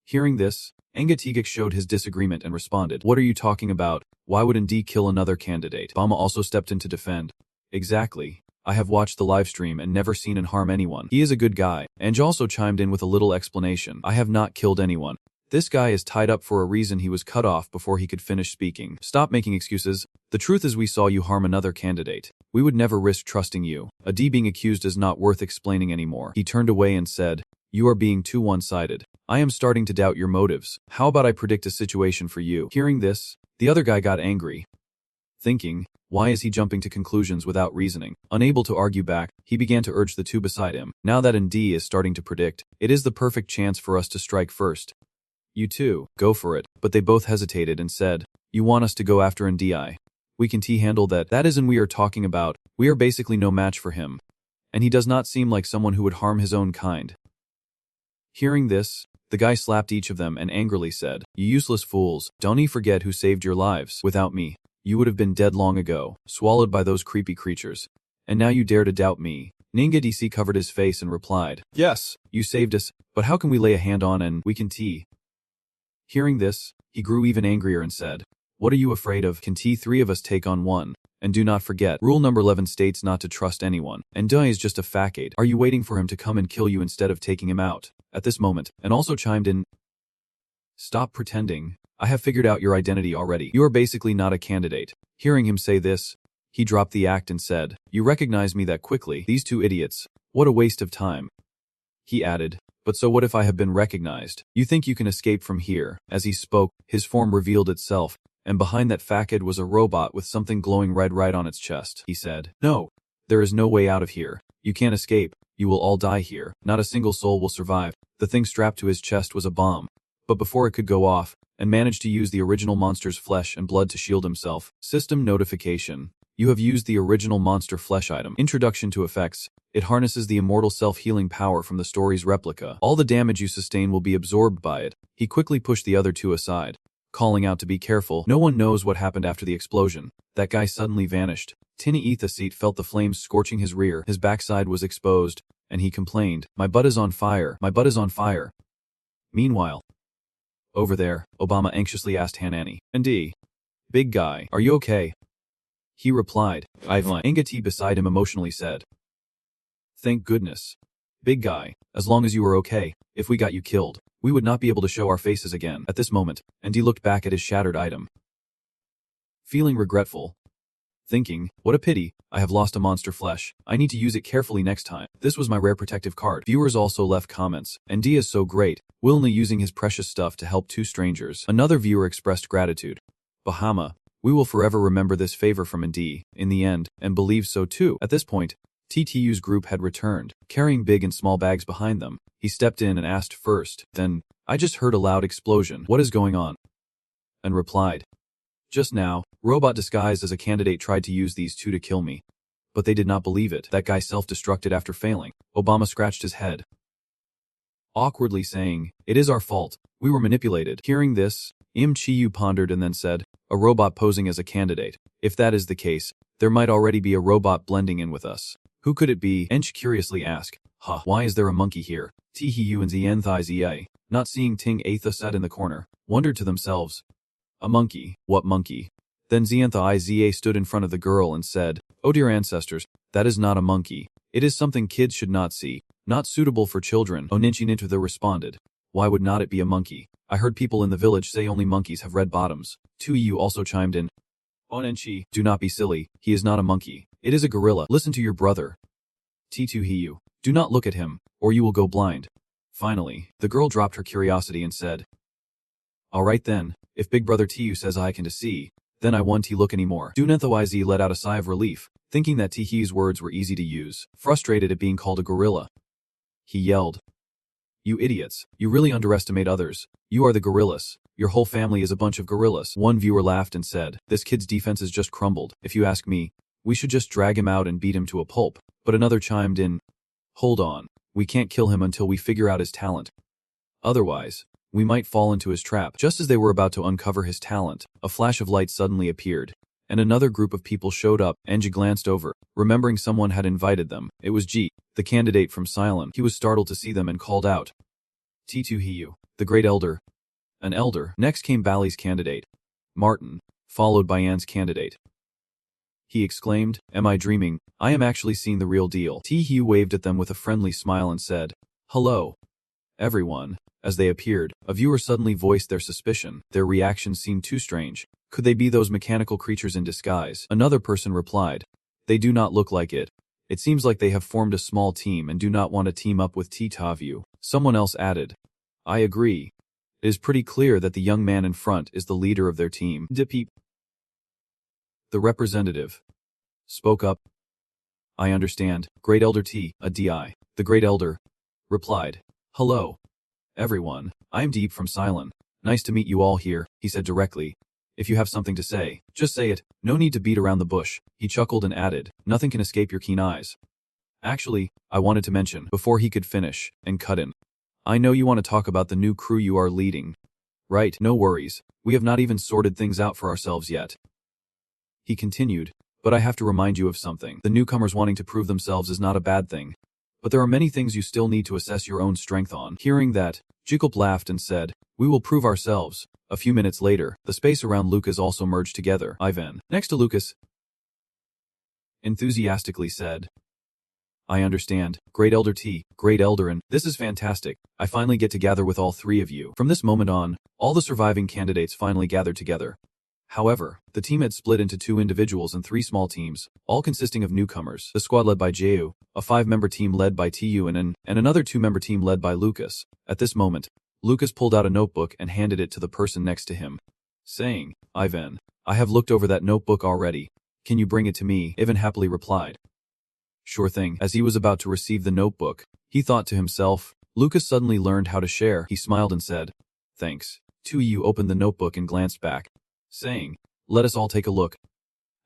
[SPEAKER 1] Hearing this, Engatigik showed his disagreement and responded, what are you talking about? Why would Ndi kill another candidate? Bama also stepped in to defend. Exactly. I have watched the livestream and never seen him harm anyone. He is a good guy. Eng also chimed in with a little explanation. I have not killed anyone. This guy is tied up for a reason. He was cut off before he could finish speaking. Stop making excuses. The truth is we saw you harm another candidate. We would never risk trusting you. A D being accused is not worth explaining anymore. He turned away and said, you are being too one-sided. I am starting to doubt your motives. How about I predict a situation for you? Hearing this, the other guy got angry, thinking, why is he jumping to conclusions without reasoning? Unable to argue back, he began to urge the 2 beside him. Now that Ndi is starting to predict, it is the perfect chance for us to strike first. You two, go for it. But they both hesitated and said, you want us to go after Ndi? We can handle that. That isn't we are talking about. We are basically no match for him. And he does not seem like someone who would harm his own kind. Hearing this, the guy slapped each of them and angrily said, you useless fools, don't forget who saved your lives. Without me, you would have been dead long ago, swallowed by those creepy creatures. And now you dare to doubt me. Ninga DC covered his face and replied, yes, you saved us, but how can we lay a hand on and we can T? Hearing this, he grew even angrier and said, what are you afraid of? Can 3 of us take on one? And do not forget, rule number 11 states not to trust anyone. And Dai is just a facade. Are you waiting for him to come and kill you instead of taking him out? At this moment, and also chimed in, stop pretending. I have figured out your identity already. You are basically not a candidate. Hearing him say this, he dropped the act and said, You recognize me that quickly? These two idiots. What a waste of time. He added, But so what if I have been recognized? You think you can escape from here? As he spoke, his form revealed itself, and behind that facade was a robot with something glowing red right on its chest. He said, No, there is no way out of here. You can't escape. You will all die here. Not a single soul will survive. The thing strapped to his chest was a bomb. But before it could go off, and managed to use the original monster's flesh and blood to shield himself. System notification. You have used the original monster flesh item. Introduction to effects. It harnesses the immortal self-healing power from the story's replica. All the damage you sustain will be absorbed by it. He quickly pushed the other two aside, calling out to be careful. No one knows what happened after the explosion. That guy suddenly vanished. Tinny Ethaseat felt the flames scorching his rear. His backside was exposed, and he complained, My butt is on fire. My butt is on fire. Meanwhile, over there, Obama anxiously asked Hanani, "And big guy, are you okay?" He replied, "Ivan." Ingati beside him emotionally said, "Thank goodness. Big guy, as long as you were okay. If we got you killed, we would not be able to show our faces again." At this moment, Andy looked back at his shattered item, feeling regretful, thinking, what a pity, I have lost a monster flesh. I need to use it carefully next time. This was my rare protective card. Viewers also left comments, and D is so great, willingly using his precious stuff to help two strangers. Another viewer expressed gratitude. Bahama, we will forever remember this favor from Andy, in the end, and believe so too. At this point, TTU's group had returned, carrying big and small bags behind them. He stepped in and asked first, then, I just heard a loud explosion. What is going on? And replied, just now, robot disguised as a candidate tried to use these two to kill me. But they did not believe it. That guy self-destructed after failing. Obama scratched his head, awkwardly saying, it is our fault. We were manipulated. Hearing this, Im Chiyu pondered and then said, a robot posing as a candidate. If that is the case, there might already be a robot blending in with us. Who could it be? Ench curiously asked. Why is there a monkey here? Tihiyu and Zienthai Zia, not seeing Ting Atha sat in the corner, wondered to themselves, a monkey? What monkey? Then Zienthai Zia stood in front of the girl and said, oh dear ancestors, that is not a monkey. It is something kids should not see, not suitable for children. Oninchinintha responded, why would not it be a monkey? I heard people in the village say only monkeys have red bottoms. Tuiyu also chimed in, Onenchi, do not be silly, he is not a monkey. It is a gorilla. Listen to your brother. T2Hiyu, do not look at him, or you will go blind. Finally, the girl dropped her curiosity and said, all right then, if Big Brother Tiu says I can to see, then I won't look anymore. Dunenthoiz let out a sigh of relief, thinking that Tihi's words were easy to use, frustrated at being called a gorilla. He yelled, you idiots, you really underestimate others. You are the gorillas. Your whole family is a bunch of gorillas. One viewer laughed and said, this kid's defenses just crumbled. If you ask me, we should just drag him out and beat him to a pulp. But another chimed in, hold on, we can't kill him until we figure out his talent. Otherwise, we might fall into his trap. Just as they were about to uncover his talent, a flash of light suddenly appeared, and another group of people showed up. Enji glanced over, remembering someone had invited them. It was Ji, the candidate from Ceylon. He was startled to see them and called out, T2Hiyu, the Great Elder. An elder. Next came Bali's candidate, Martin, followed by Anne's candidate. He exclaimed, am I dreaming? I am actually seeing the real deal. T-Hiyu waved at them with a friendly smile and said, hello, everyone. As they appeared, a viewer suddenly voiced their suspicion. Their reaction seemed too strange. Could they be those mechanical creatures in disguise? Another person replied, they do not look like it. It seems like they have formed a small team and do not want to team up with T-Tavu. Someone else added, I agree. It is pretty clear that the young man in front is the leader of their team. Dipeep. The representative spoke up. I understand. Great Elder T, a DI. The Great Elder replied, hello, everyone. I am Deep from Ceylon. Nice to meet you all here, he said directly. If you have something to say, just say it. No need to beat around the bush. He chuckled and added, nothing can escape your keen eyes. Actually, I wanted to mention, before he could finish, and cut in. I know you want to talk about the new crew you are leading. Right, no worries. We have not even sorted things out for ourselves yet. He continued, but I have to remind you of something. The newcomers wanting to prove themselves is not a bad thing. But there are many things you still need to assess your own strength on. Hearing that, Jikulp laughed and said, we will prove ourselves. A few minutes later, the space around Lucas also merged together. Ivan, next to Lucas, enthusiastically said, I understand. Great Elder T, Great Elder, this is fantastic. I finally get to gather with all three of you. From this moment on, all the surviving candidates finally gathered together. However, the team had split into 2 individuals and 3 small teams, all consisting of newcomers. The squad led by Jehu, a 5-member team led by Tu and another 2-member team led by Lucas. At this moment, Lucas pulled out a notebook and handed it to the person next to him, saying, Ivan, I have looked over that notebook already. Can you bring it to me? Ivan happily replied. Sure thing. As he was about to receive the notebook, he thought to himself, Lucas suddenly learned how to share. He smiled and said, Thanks. Tu opened the notebook and glanced back, saying, Let us all take a look.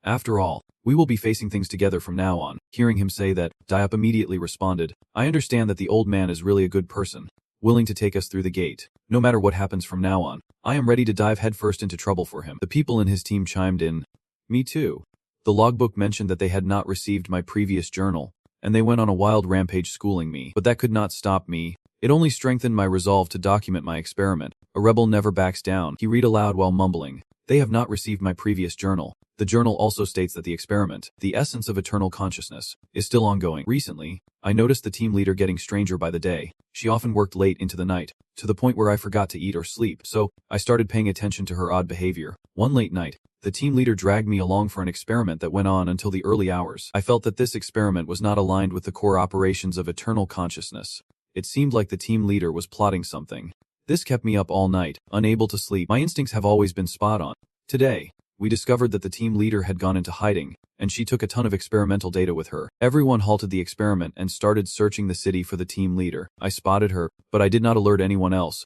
[SPEAKER 1] After all, we will be facing things together from now on. Hearing him say that, Diop immediately responded, I understand that the old man is really a good person, willing to take us through the gate. No matter what happens from now on, I am ready to dive headfirst into trouble for him. The people in his team chimed in. Me too. The logbook mentioned that they had not received my previous journal, and they went on a wild rampage schooling me. But that could not stop me. It only strengthened my resolve to document my experiment. A rebel never backs down. He read aloud while mumbling. They have not received my previous journal. The journal also states that the experiment, the essence of eternal consciousness, is still ongoing. Recently, I noticed the team leader getting stranger by the day. She often worked late into the night, to the point where I forgot to eat or sleep, so I started paying attention to her odd behavior. One late night, the team leader dragged me along for an experiment that went on until the early hours. I felt that this experiment was not aligned with the core operations of eternal consciousness. It seemed like the team leader was plotting something. This kept me up all night, unable to sleep. My instincts have always been spot on. Today, we discovered that the team leader had gone into hiding, and she took a ton of experimental data with her. Everyone halted the experiment and started searching the city for the team leader. I spotted her, but I did not alert anyone else.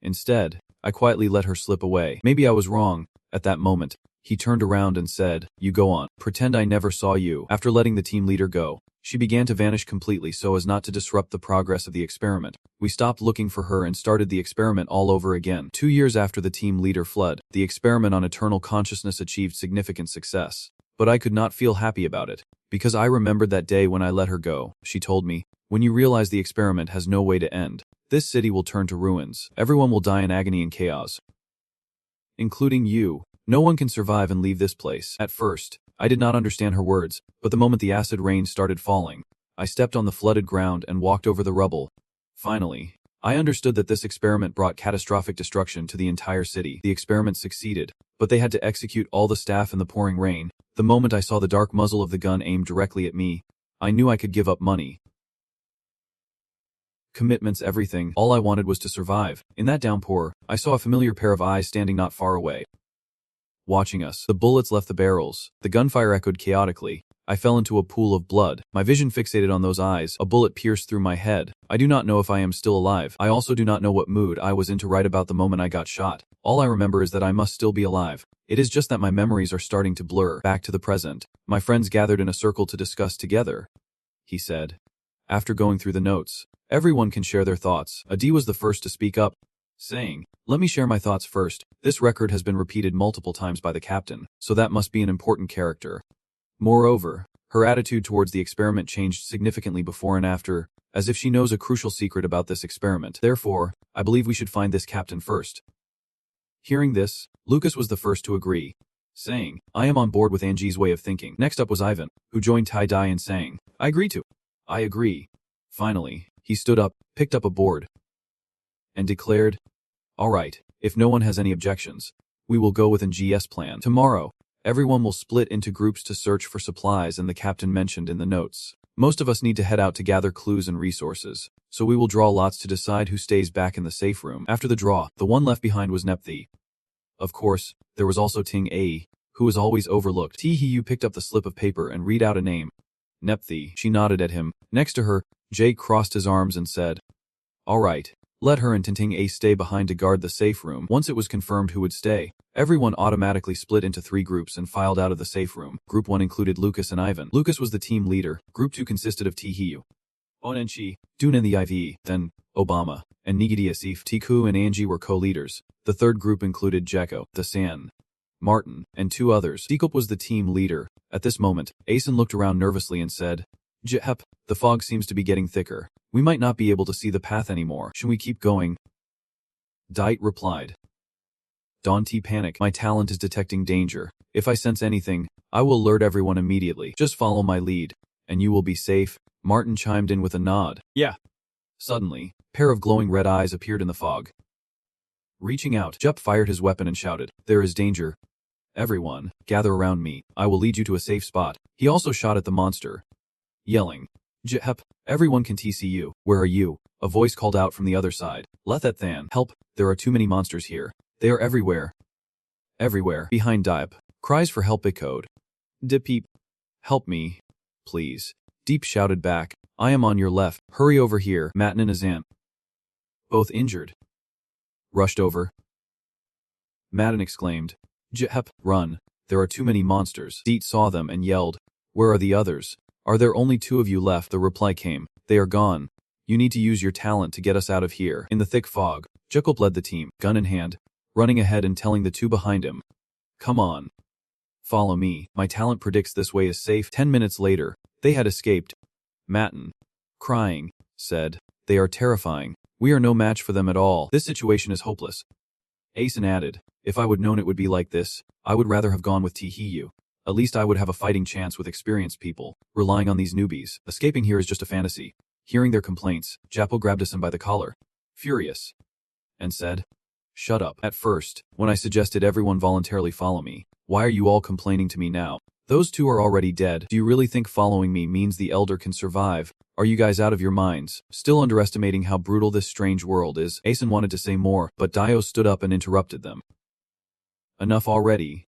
[SPEAKER 1] Instead, I quietly let her slip away. Maybe I was wrong. At that moment, he turned around and said, You go on. Pretend I never saw you. After letting the team leader go, she began to vanish completely so as not to disrupt the progress of the experiment. We stopped looking for her and started the experiment all over again. 2 years after the team leader fled, the experiment on eternal consciousness achieved significant success. But I could not feel happy about it, because I remembered that day when I let her go. She told me, When you realize the experiment has no way to end, this city will turn to ruins. Everyone will die in agony and chaos, including you. No one can survive and leave this place. At first, I did not understand her words, but the moment the acid rain started falling, I stepped on the flooded ground and walked over the rubble. Finally, I understood that this experiment brought catastrophic destruction to the entire city. The experiment succeeded, but they had to execute all the staff in the pouring rain. The moment I saw the dark muzzle of the gun aimed directly at me, I knew I could give up money, commitments, everything. All I wanted was to survive. In that downpour, I saw a familiar pair of eyes standing not far away, watching us. The bullets left the barrels. The gunfire echoed chaotically. I fell into a pool of blood. My vision fixated on those eyes. A bullet pierced through my head. I do not know if I am still alive. I also do not know what mood I was into right about the moment I got shot. All I remember is that I must still be alive. It is just that my memories are starting to blur. Back to the present. My friends gathered in a circle to discuss together, he said. After going through the notes, everyone can share their thoughts. Adi was the first to speak up, saying, Let me share my thoughts first. This record has been repeated multiple times by the captain, so that must be an important character. Moreover, her attitude towards the experiment changed significantly before and after, as if she knows a crucial secret about this experiment. Therefore, I believe we should find this captain first. Hearing this, Lucas was the first to agree, saying, I am on board with Angie's way of thinking. Next up was Ivan, who joined Tie-Dye in saying, I agree to. I agree. Finally, he stood up, picked up a board, and declared, All right, if no one has any objections, we will go with Angie's plan. Tomorrow, everyone will split into groups to search for supplies and the captain mentioned in the notes. Most of us need to head out to gather clues and resources, so we will draw lots to decide who stays back in the safe room. After the draw, the one left behind was Nepthi. Of course, there was also Ting A, who was always overlooked. Tihiyu picked up the slip of paper and read out a name. Nepthi. She nodded at him. Next to her, Jay crossed his arms and said, All right, let her and Ting A stay behind to guard the safe room. Once it was confirmed who would stay, everyone automatically split into 3 groups and filed out of the safe room. Group 1 included Lucas and Ivan. Lucas was the team leader. Group 2 consisted of Tihiyu, Onenchi, Dune and the IV, then Obama, and Nigidi Asif. Tiku and Angie were co-leaders. The third group included Jekko, the San, Martin, and 2 others. Deekup was the team leader. At this moment, Asen looked around nervously and said, Jep, the fog seems to be getting thicker. We might not be able to see the path anymore. Should we keep going? Dite replied. Don't panic. My talent is detecting danger. If I sense anything, I will alert everyone immediately. Just follow my lead, and you will be safe. Martin chimed in with a nod. Yeah. Suddenly, a pair of glowing red eyes appeared in the fog. Reaching out, Jup fired his weapon and shouted, "There is danger. Everyone, gather around me. I will lead you to a safe spot." He also shot at the monster, yelling, "Jup, everyone can TC you. Where are you?" A voice called out from the other side. "Lethathan, help, there are too many monsters here. They are everywhere." Everywhere. Behind Diep. Cries for help echoed. "Deep, help me, please." Deep shouted back, "I am on your left. Hurry over here." Matin and Azant, both injured, rushed over. Matin exclaimed, "Jup, run. There are too many monsters." Deet saw them and yelled, "Where are the others? Are there only 2 of you left?" The reply came, "They are gone. You need to use your talent to get us out of here." In the thick fog, Jacob led the team, gun in hand, running ahead and telling the 2 behind him, "Come on. Follow me. My talent predicts this way is safe." 10 minutes later, they had escaped. Matin, crying, said, "They are terrifying. We are no match for them at all. This situation is hopeless." Asen added, "If I would known it would be like this, I would rather have gone with Tihiyu. At least I would have a fighting chance with experienced people. Relying on these newbies, escaping here is just a fantasy." Hearing their complaints, Japo grabbed Asen by the collar, furious, and said, "Shut up. At first, when I suggested everyone voluntarily follow me, why are you all complaining to me now? Those 2 are already dead. Do you really think following me means the elder can survive? Are you guys out of your minds? Still underestimating how brutal this strange world is?" Asen wanted to say more, but Dio stood up and interrupted them. "Enough already.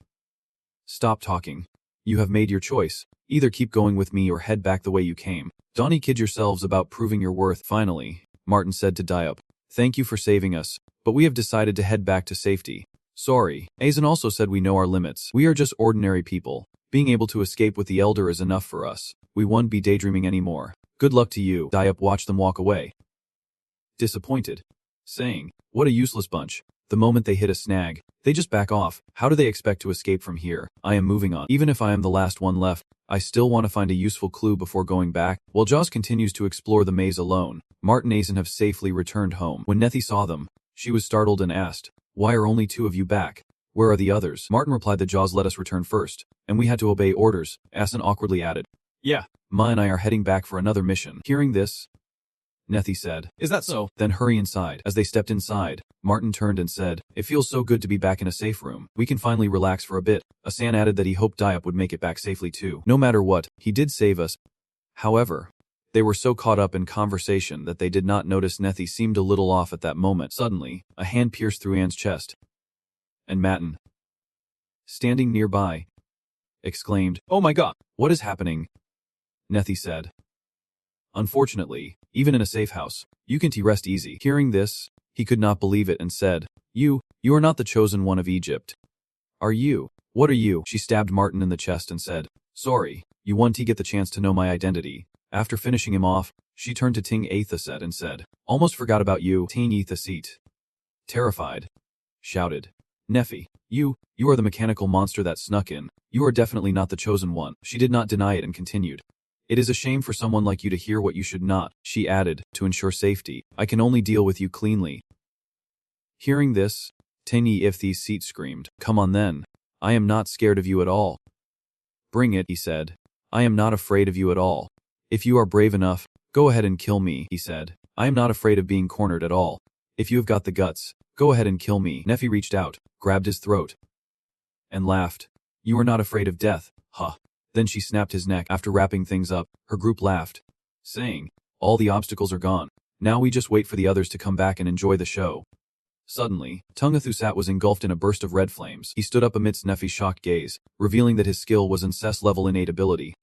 [SPEAKER 1] Stop talking. You have made your choice. Either keep going with me or head back the way you came. Don't kid yourselves about proving your worth." Finally, Martin said to Diop, "Thank you for saving us, but we have decided to head back to safety." "Sorry." Asen also said, "We know our limits. We are just ordinary people. Being able to escape with the elder is enough for us. We won't be daydreaming anymore. Good luck to you." Diop watched them walk away, disappointed, saying, "What a useless bunch. The moment they hit a snag, they just back off. How do they expect to escape from here? I am moving on. Even if I am the last one left, I still want to find a useful clue before going back." While Jaws continues to explore the maze alone, Martin and Asen have safely returned home. When Nethi saw them, she was startled and asked, "Why are only 2 of you back? Where are the others?" Martin replied that Jaws let us return first, and we had to obey orders. Asen awkwardly added, "Yeah, Ma and I are heading back for another mission." Hearing this, Nethi said, "Is that so? Then hurry inside." As they stepped inside, Martin turned and said, "It feels so good to be back in a safe room. We can finally relax for a bit." Asan added that he hoped Diop would make it back safely too. No matter what, he did save us. However, they were so caught up in conversation that they did not notice Nethi seemed a little off at that moment. Suddenly, a hand pierced through Anne's chest, and Matin, standing nearby, exclaimed, "Oh my god, what is happening?" Nethi said, "Unfortunately, even in a safe house, you can rest easy." Hearing this, he could not believe it and said, You are not the chosen one of Egypt. Are you? What are you?" She stabbed Martin in the chest and said, "Sorry, you want to get the chance to know my identity." After finishing him off, she turned to Ting Aethaset and said, "Almost forgot about you." Ting Aethaset, terrified, shouted, "Nephi, you are the mechanical monster that snuck in. You are definitely not the chosen one." She did not deny it and continued, "It is a shame for someone like you to hear what you should not." She added, to ensure safety, "I can only deal with you cleanly." Hearing this, Ting Aethaset screamed, "Come on then. I am not scared of you at all." "Bring it," he said. "I am not afraid of you at all. If you are brave enough, go ahead and kill me," he said. "I am not afraid of being cornered at all. If you have got the guts, go ahead and kill me." Nephi reached out, grabbed his throat, and laughed. "You are not afraid of death, huh?" Then she snapped his neck. After wrapping things up, her group laughed, saying, "All the obstacles are gone. Now we just wait for the others to come back and enjoy the show." Suddenly, Tungathusat was engulfed in a burst of red flames. He stood up amidst Nephi's shocked gaze, revealing that his skill was incest level innate ability.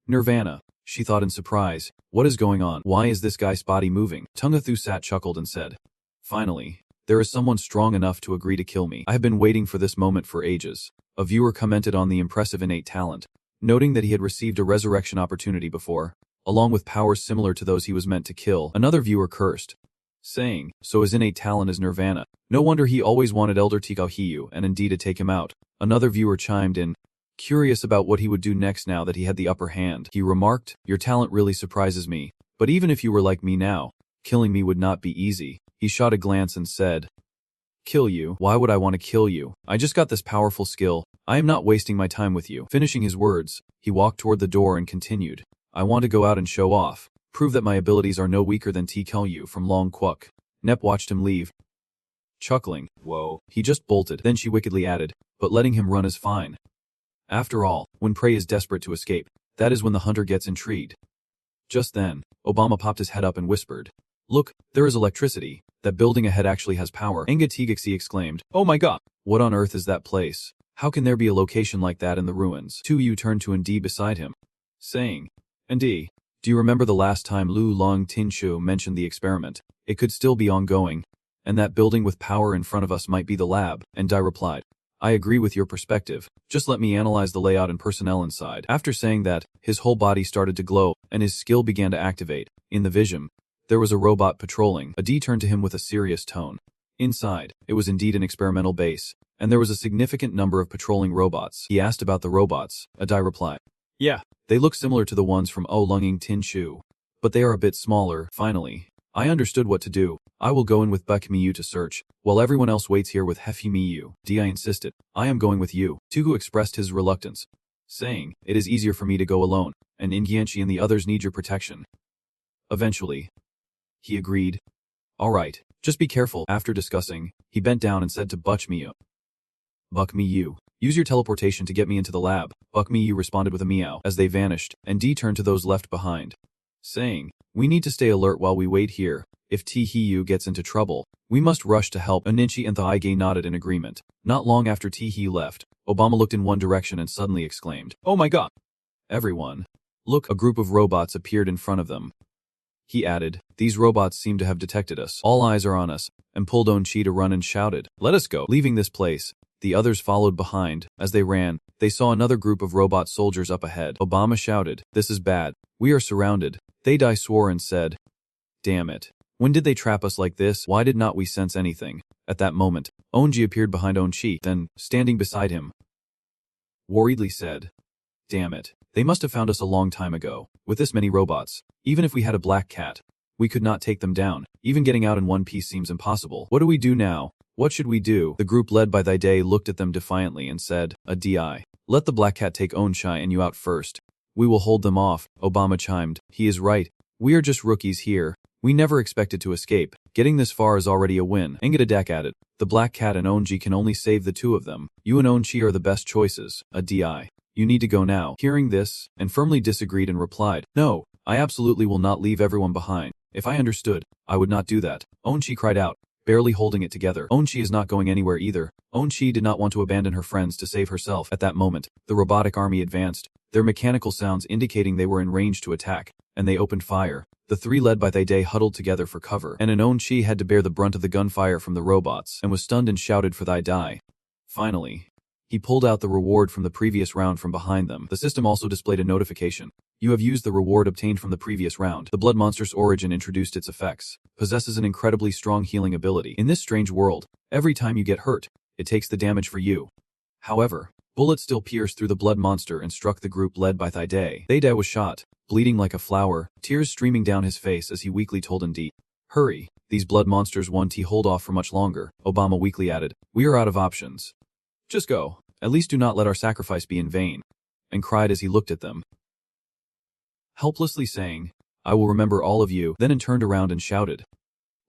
[SPEAKER 1] "Nirvana," she thought in surprise. "What is going on? Why is this guy's body moving?" Tungathusat chuckled and said, "Finally, there is someone strong enough to agree to kill me. I have been waiting for this moment for ages." A viewer commented on the impressive innate talent, noting that he had received a resurrection opportunity before, along with powers similar to those he was meant to kill. Another viewer cursed, saying, "So his innate talent is Nirvana. No wonder he always wanted Elder Tikauhiyu and indeed to take him out." Another viewer chimed in, curious about what he would do next now that he had the upper hand. He remarked, "Your talent really surprises me, but even if you were like me now, killing me would not be easy." He shot a glance and said, "Kill you? Why would I want to kill you? I just got this powerful skill. I am not wasting my time with you." Finishing his words, he walked toward the door and continued, "I want to go out and show off. Prove that my abilities are no weaker than T. Kelyu from Long Kwuk. Nep watched him leave, chuckling. Whoa, he just bolted. Then she wickedly added, but letting him run is fine. After all, when prey is desperate to escape, that is when the hunter gets intrigued. Just then, Obama popped his head up and whispered, "Look, there is electricity. That building ahead actually has power." Enga Tigixi exclaimed, "Oh my god, what on earth is that place? How can there be a location like that in the ruins?" Tu Yu turned to Nd beside him, saying, "Nd, do you remember the last time Lu Long Tinshu mentioned the experiment? It could still be ongoing, and that building with power in front of us might be the lab." And Dai replied, "I agree with your perspective. Just let me analyze the layout and personnel inside." After saying that, his whole body started to glow, and his skill began to activate. In the vision, there was a robot patrolling. Adi turned to him with a serious tone. Inside, it was indeed an experimental base, and there was a significant number of patrolling robots. He asked about the robots. Adi replied, "Yeah, they look similar to the ones from O Lunging Tinshu, but they are a bit smaller." Finally, I understood what to do. I will go in with Bakmiyu to search, while everyone else waits here with Hefimiyu. Di insisted, "I am going with you." Tugu expressed his reluctance, saying, "It is easier for me to go alone, and Ingienchi and the others need your protection." Eventually, he agreed. "Alright, just be careful." After discussing, he bent down and said to Bakmiyu, "Bakmiyu, use your teleportation to get me into the lab." Bakmiyu responded with a meow as they vanished, and Di turned to those left behind, saying, "We need to stay alert while we wait here. If T-Hiyu gets into trouble, we must rush to help." Aninchi and Thaige nodded in agreement. Not long after T-Hiyu left, Obama looked in one direction and suddenly exclaimed, "Oh my god! Everyone, look!" A group of robots appeared in front of them. He added, "These robots seem to have detected us. All eyes are on us," and pulled Onchi to run and shouted, "Let us go!" Leaving this place, the others followed behind. As they ran, they saw another group of robot soldiers up ahead. Obama shouted, "This is bad. We are surrounded." Dai swore and said, "Damn it. When did they trap us like this? Why did not we sense anything?" At that moment, Onji appeared behind Onchi, then, standing beside him, worriedly said, "Damn it. They must have found us a long time ago. With this many robots, even if we had a black cat, we could not take them down. Even getting out in one piece seems impossible. What do we do now? What should we do?" The group led by Thaiday looked at them defiantly and said, "Di, let the black cat take Onchai and you out first. We will hold them off." Obama chimed, "He is right. We are just rookies here. We never expected to escape. Getting this far is already a win." Engadadek added, "The black cat and Onji can only save the two of them. You and Onchi are the best choices. Di, you need to go now." Hearing this, and firmly disagreed and replied, "No, I absolutely will not leave everyone behind. If I understood, I would not do that." Onchi cried out, barely holding it together. Onchi is not going anywhere either. Onchi did not want to abandon her friends to save herself. At that moment, the robotic army advanced, their mechanical sounds indicating they were in range to attack, and they opened fire. The three led by Thaiday huddled together for cover, and Onchi had to bear the brunt of the gunfire from the robots, and was stunned and shouted for Thaiday. Finally, he pulled out the reward from the previous round from behind them. The system also displayed a notification. "You have used the reward obtained from the previous round." The blood monster's origin introduced its effects. Possesses an incredibly strong healing ability. In this strange world, every time you get hurt, it takes the damage for you. However, bullets still pierced through the blood monster and struck the group led by Thaiday. Thaiday was shot, bleeding like a flower, tears streaming down his face as he weakly told Ndi, "Hurry, these blood monsters won't hold off for much longer." Obama weakly added, "We are out of options. Just go. At least do not let our sacrifice be in vain," and cried as he looked at them, helplessly saying, "I will remember all of you." Then turned around and shouted,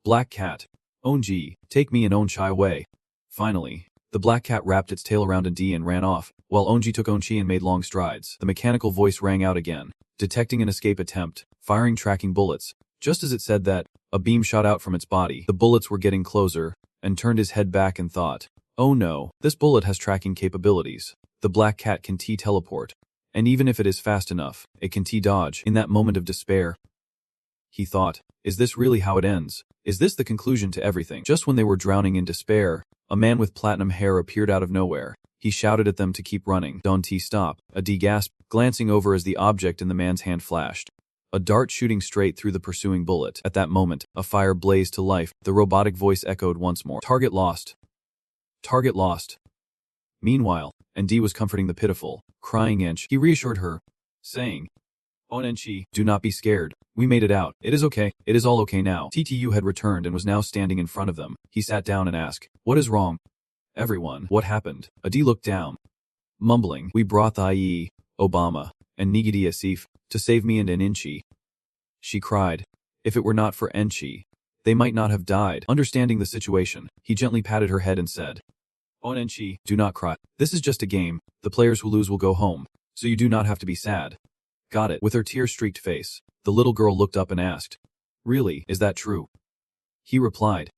[SPEAKER 1] "Black cat, Onji, take me and Onchai away." Finally, the black cat wrapped its tail around Ndi and ran off, while Onji took Onchi and made long strides. The mechanical voice rang out again, detecting an escape attempt, firing tracking bullets. Just as it said that, a beam shot out from its body. The bullets were getting closer, and turned his head back and thought, "Oh no, this bullet has tracking capabilities. The black cat can T-teleport. And even if it is fast enough, it can T-dodge." In that moment of despair, he thought, is this really how it ends? Is this the conclusion to everything? Just when they were drowning in despair, a man with platinum hair appeared out of nowhere. He shouted at them to keep running. "Don't stop." Adi gasped, glancing over as the object in the man's hand flashed. A dart shooting straight through the pursuing bullet. At that moment, a fire blazed to life. The robotic voice echoed once more. "Target lost. Target lost." Meanwhile, Ndi was comforting the pitiful, crying Ench. He reassured her, saying, "Onenchi, do not be scared. We made it out. It is okay. It is all okay now." TTU had returned and was now standing in front of them. He sat down and asked, "What is wrong?" "Everyone, what happened?" Adi looked down, mumbling, "We brought the IE, Obama, and Nigidi Asif, to save me and Aninchi." she cried. If it were not for Enchi, they might not have died. Understanding the situation, he gently patted her head and said, "Oh Enchi, do not cry. This is just a game. The players who lose will go home, so you do not have to be sad." Got it. With her tear-streaked face, the little girl looked up and asked, "Really, is that true?" He replied,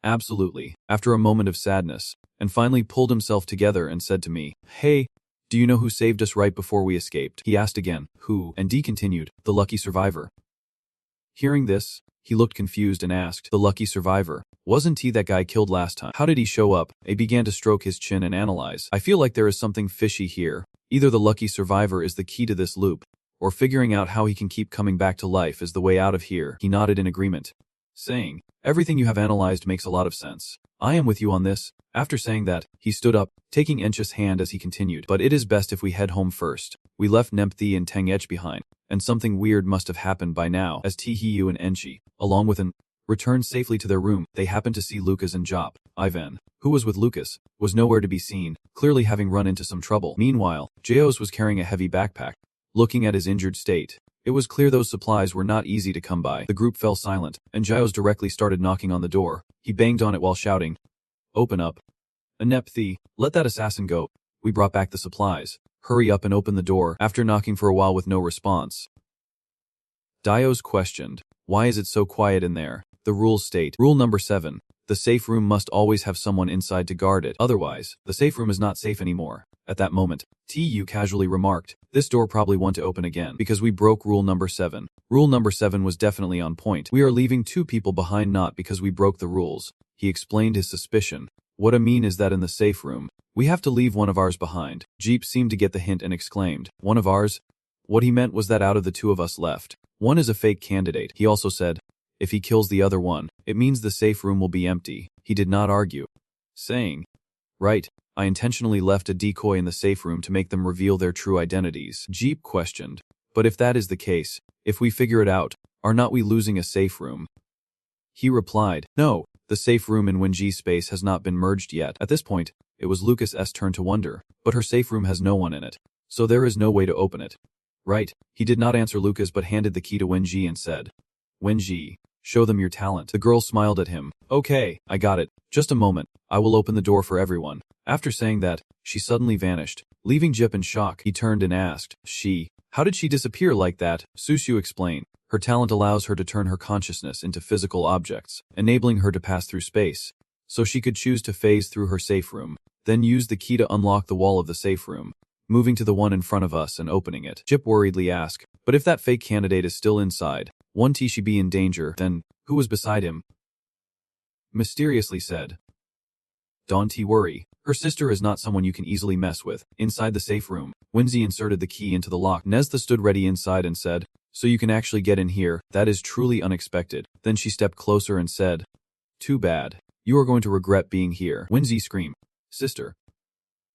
[SPEAKER 1] "Absolutely," after a moment of sadness, and finally pulled himself together and said to me, "Hey, do you know who saved us right before we escaped?" He asked again, "Who?" And D continued, "The lucky survivor." Hearing this, he looked confused and asked, "The lucky survivor? Wasn't he that guy killed last time? How did he show up?" A began to stroke his chin and analyze. "I feel like there is something fishy here. Either the lucky survivor is the key to this loop, or figuring out how he can keep coming back to life is the way out of here." He nodded in agreement, saying, "Everything you have analyzed makes a lot of sense. I am with you on this." After saying that, he stood up, taking Enchi's hand as he continued, "But it is best if we head home first. We left Nempthi and Tengech behind, and something weird must have happened by now." As Tihiyu and Enchi, along with an returned safely to their room, they happened to see Lucas and Jop. Ivan, who was with Lucas, was nowhere to be seen, clearly having run into some trouble. Meanwhile, Jaos was carrying a heavy backpack. Looking at his injured state, it was clear those supplies were not easy to come by. The group fell silent, and Jaos directly started knocking on the door. He banged on it while shouting, "Open up. Nempthi, let that assassin go. We brought back the supplies. Hurry up and open the door." After knocking for a while with no response, Dios questioned, "Why is it so quiet in there?" The rules state, Rule number 7, the safe room must always have someone inside to guard it. Otherwise, the safe room is not safe anymore. At that moment, TU casually remarked, "This door probably won't open again because we broke rule number 7. Rule number 7 was definitely on point. We are leaving 2 people behind not because we broke the rules." He explained his suspicion. "What I mean is that in the safe room, we have to leave one of ours behind." Jeep seemed to get the hint and exclaimed, "One of ours?" What he meant was that out of the 2 of us left, one is a fake candidate. He also said, if he kills the other one, it means the safe room will be empty. He did not argue, saying, "Right, I intentionally left a decoy in the safe room to make them reveal their true identities." Jeep questioned, "But if that is the case, if we figure it out, are not we losing a safe room?" He replied, "No, the safe room in Wenji's space has not been merged yet." At this point, it was Lucas's turn to wonder, but her safe room has no one in it, so there is no way to open it. Right, he did not answer Lucas but handed the key to Wenji and said, "Wenji, show them your talent." The girl smiled at him. "Okay, I got it. Just a moment, I will open the door for everyone." After saying that, she suddenly vanished, leaving Jip in shock. He turned and asked, How did she disappear like that?" Sushu explained, "Her talent allows her to turn her consciousness into physical objects, enabling her to pass through space. So she could choose to phase through her safe room, then use the key to unlock the wall of the safe room, moving to the one in front of us and opening it." Jip worriedly asked, "But if that fake candidate is still inside, won't she be in danger? Then, who was beside him?" Mysteriously said, "Don't worry. Her sister is not someone you can easily mess with." Inside the safe room, Wenzi inserted the key into the lock. Nezda stood ready inside and said, "So you can actually get in here? That is truly unexpected." Then she stepped closer and said, "Too bad. You are going to regret being here." Wenzi screamed, "Sister."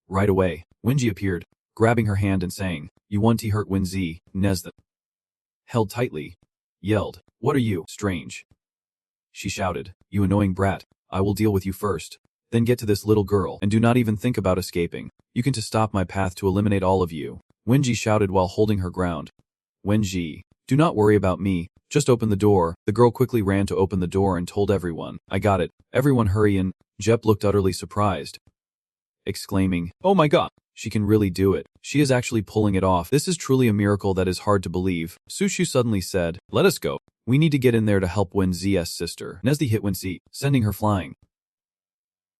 [SPEAKER 1] Right away, Wenji appeared, grabbing her hand and saying, "You want to hurt Wenzi?" Nezda held tightly, yelled, "What are you? Strange." She shouted, "You annoying brat, I will deal with you first. Then get to this little girl and do not even think about escaping. You can to stop my path to eliminate all of you." Wenji shouted while holding her ground. "Wenji, do not worry about me, just open the door." The girl quickly ran to open the door and told everyone, "I got it. Everyone hurry in." Jep looked utterly surprised, exclaiming, "Oh my god, she can really do it. She is actually pulling it off. This is truly a miracle that is hard to believe." Sushu suddenly said, "Let us go. We need to get in there to help Wenzi's sister." Nezdi hit Wenzi, sending her flying,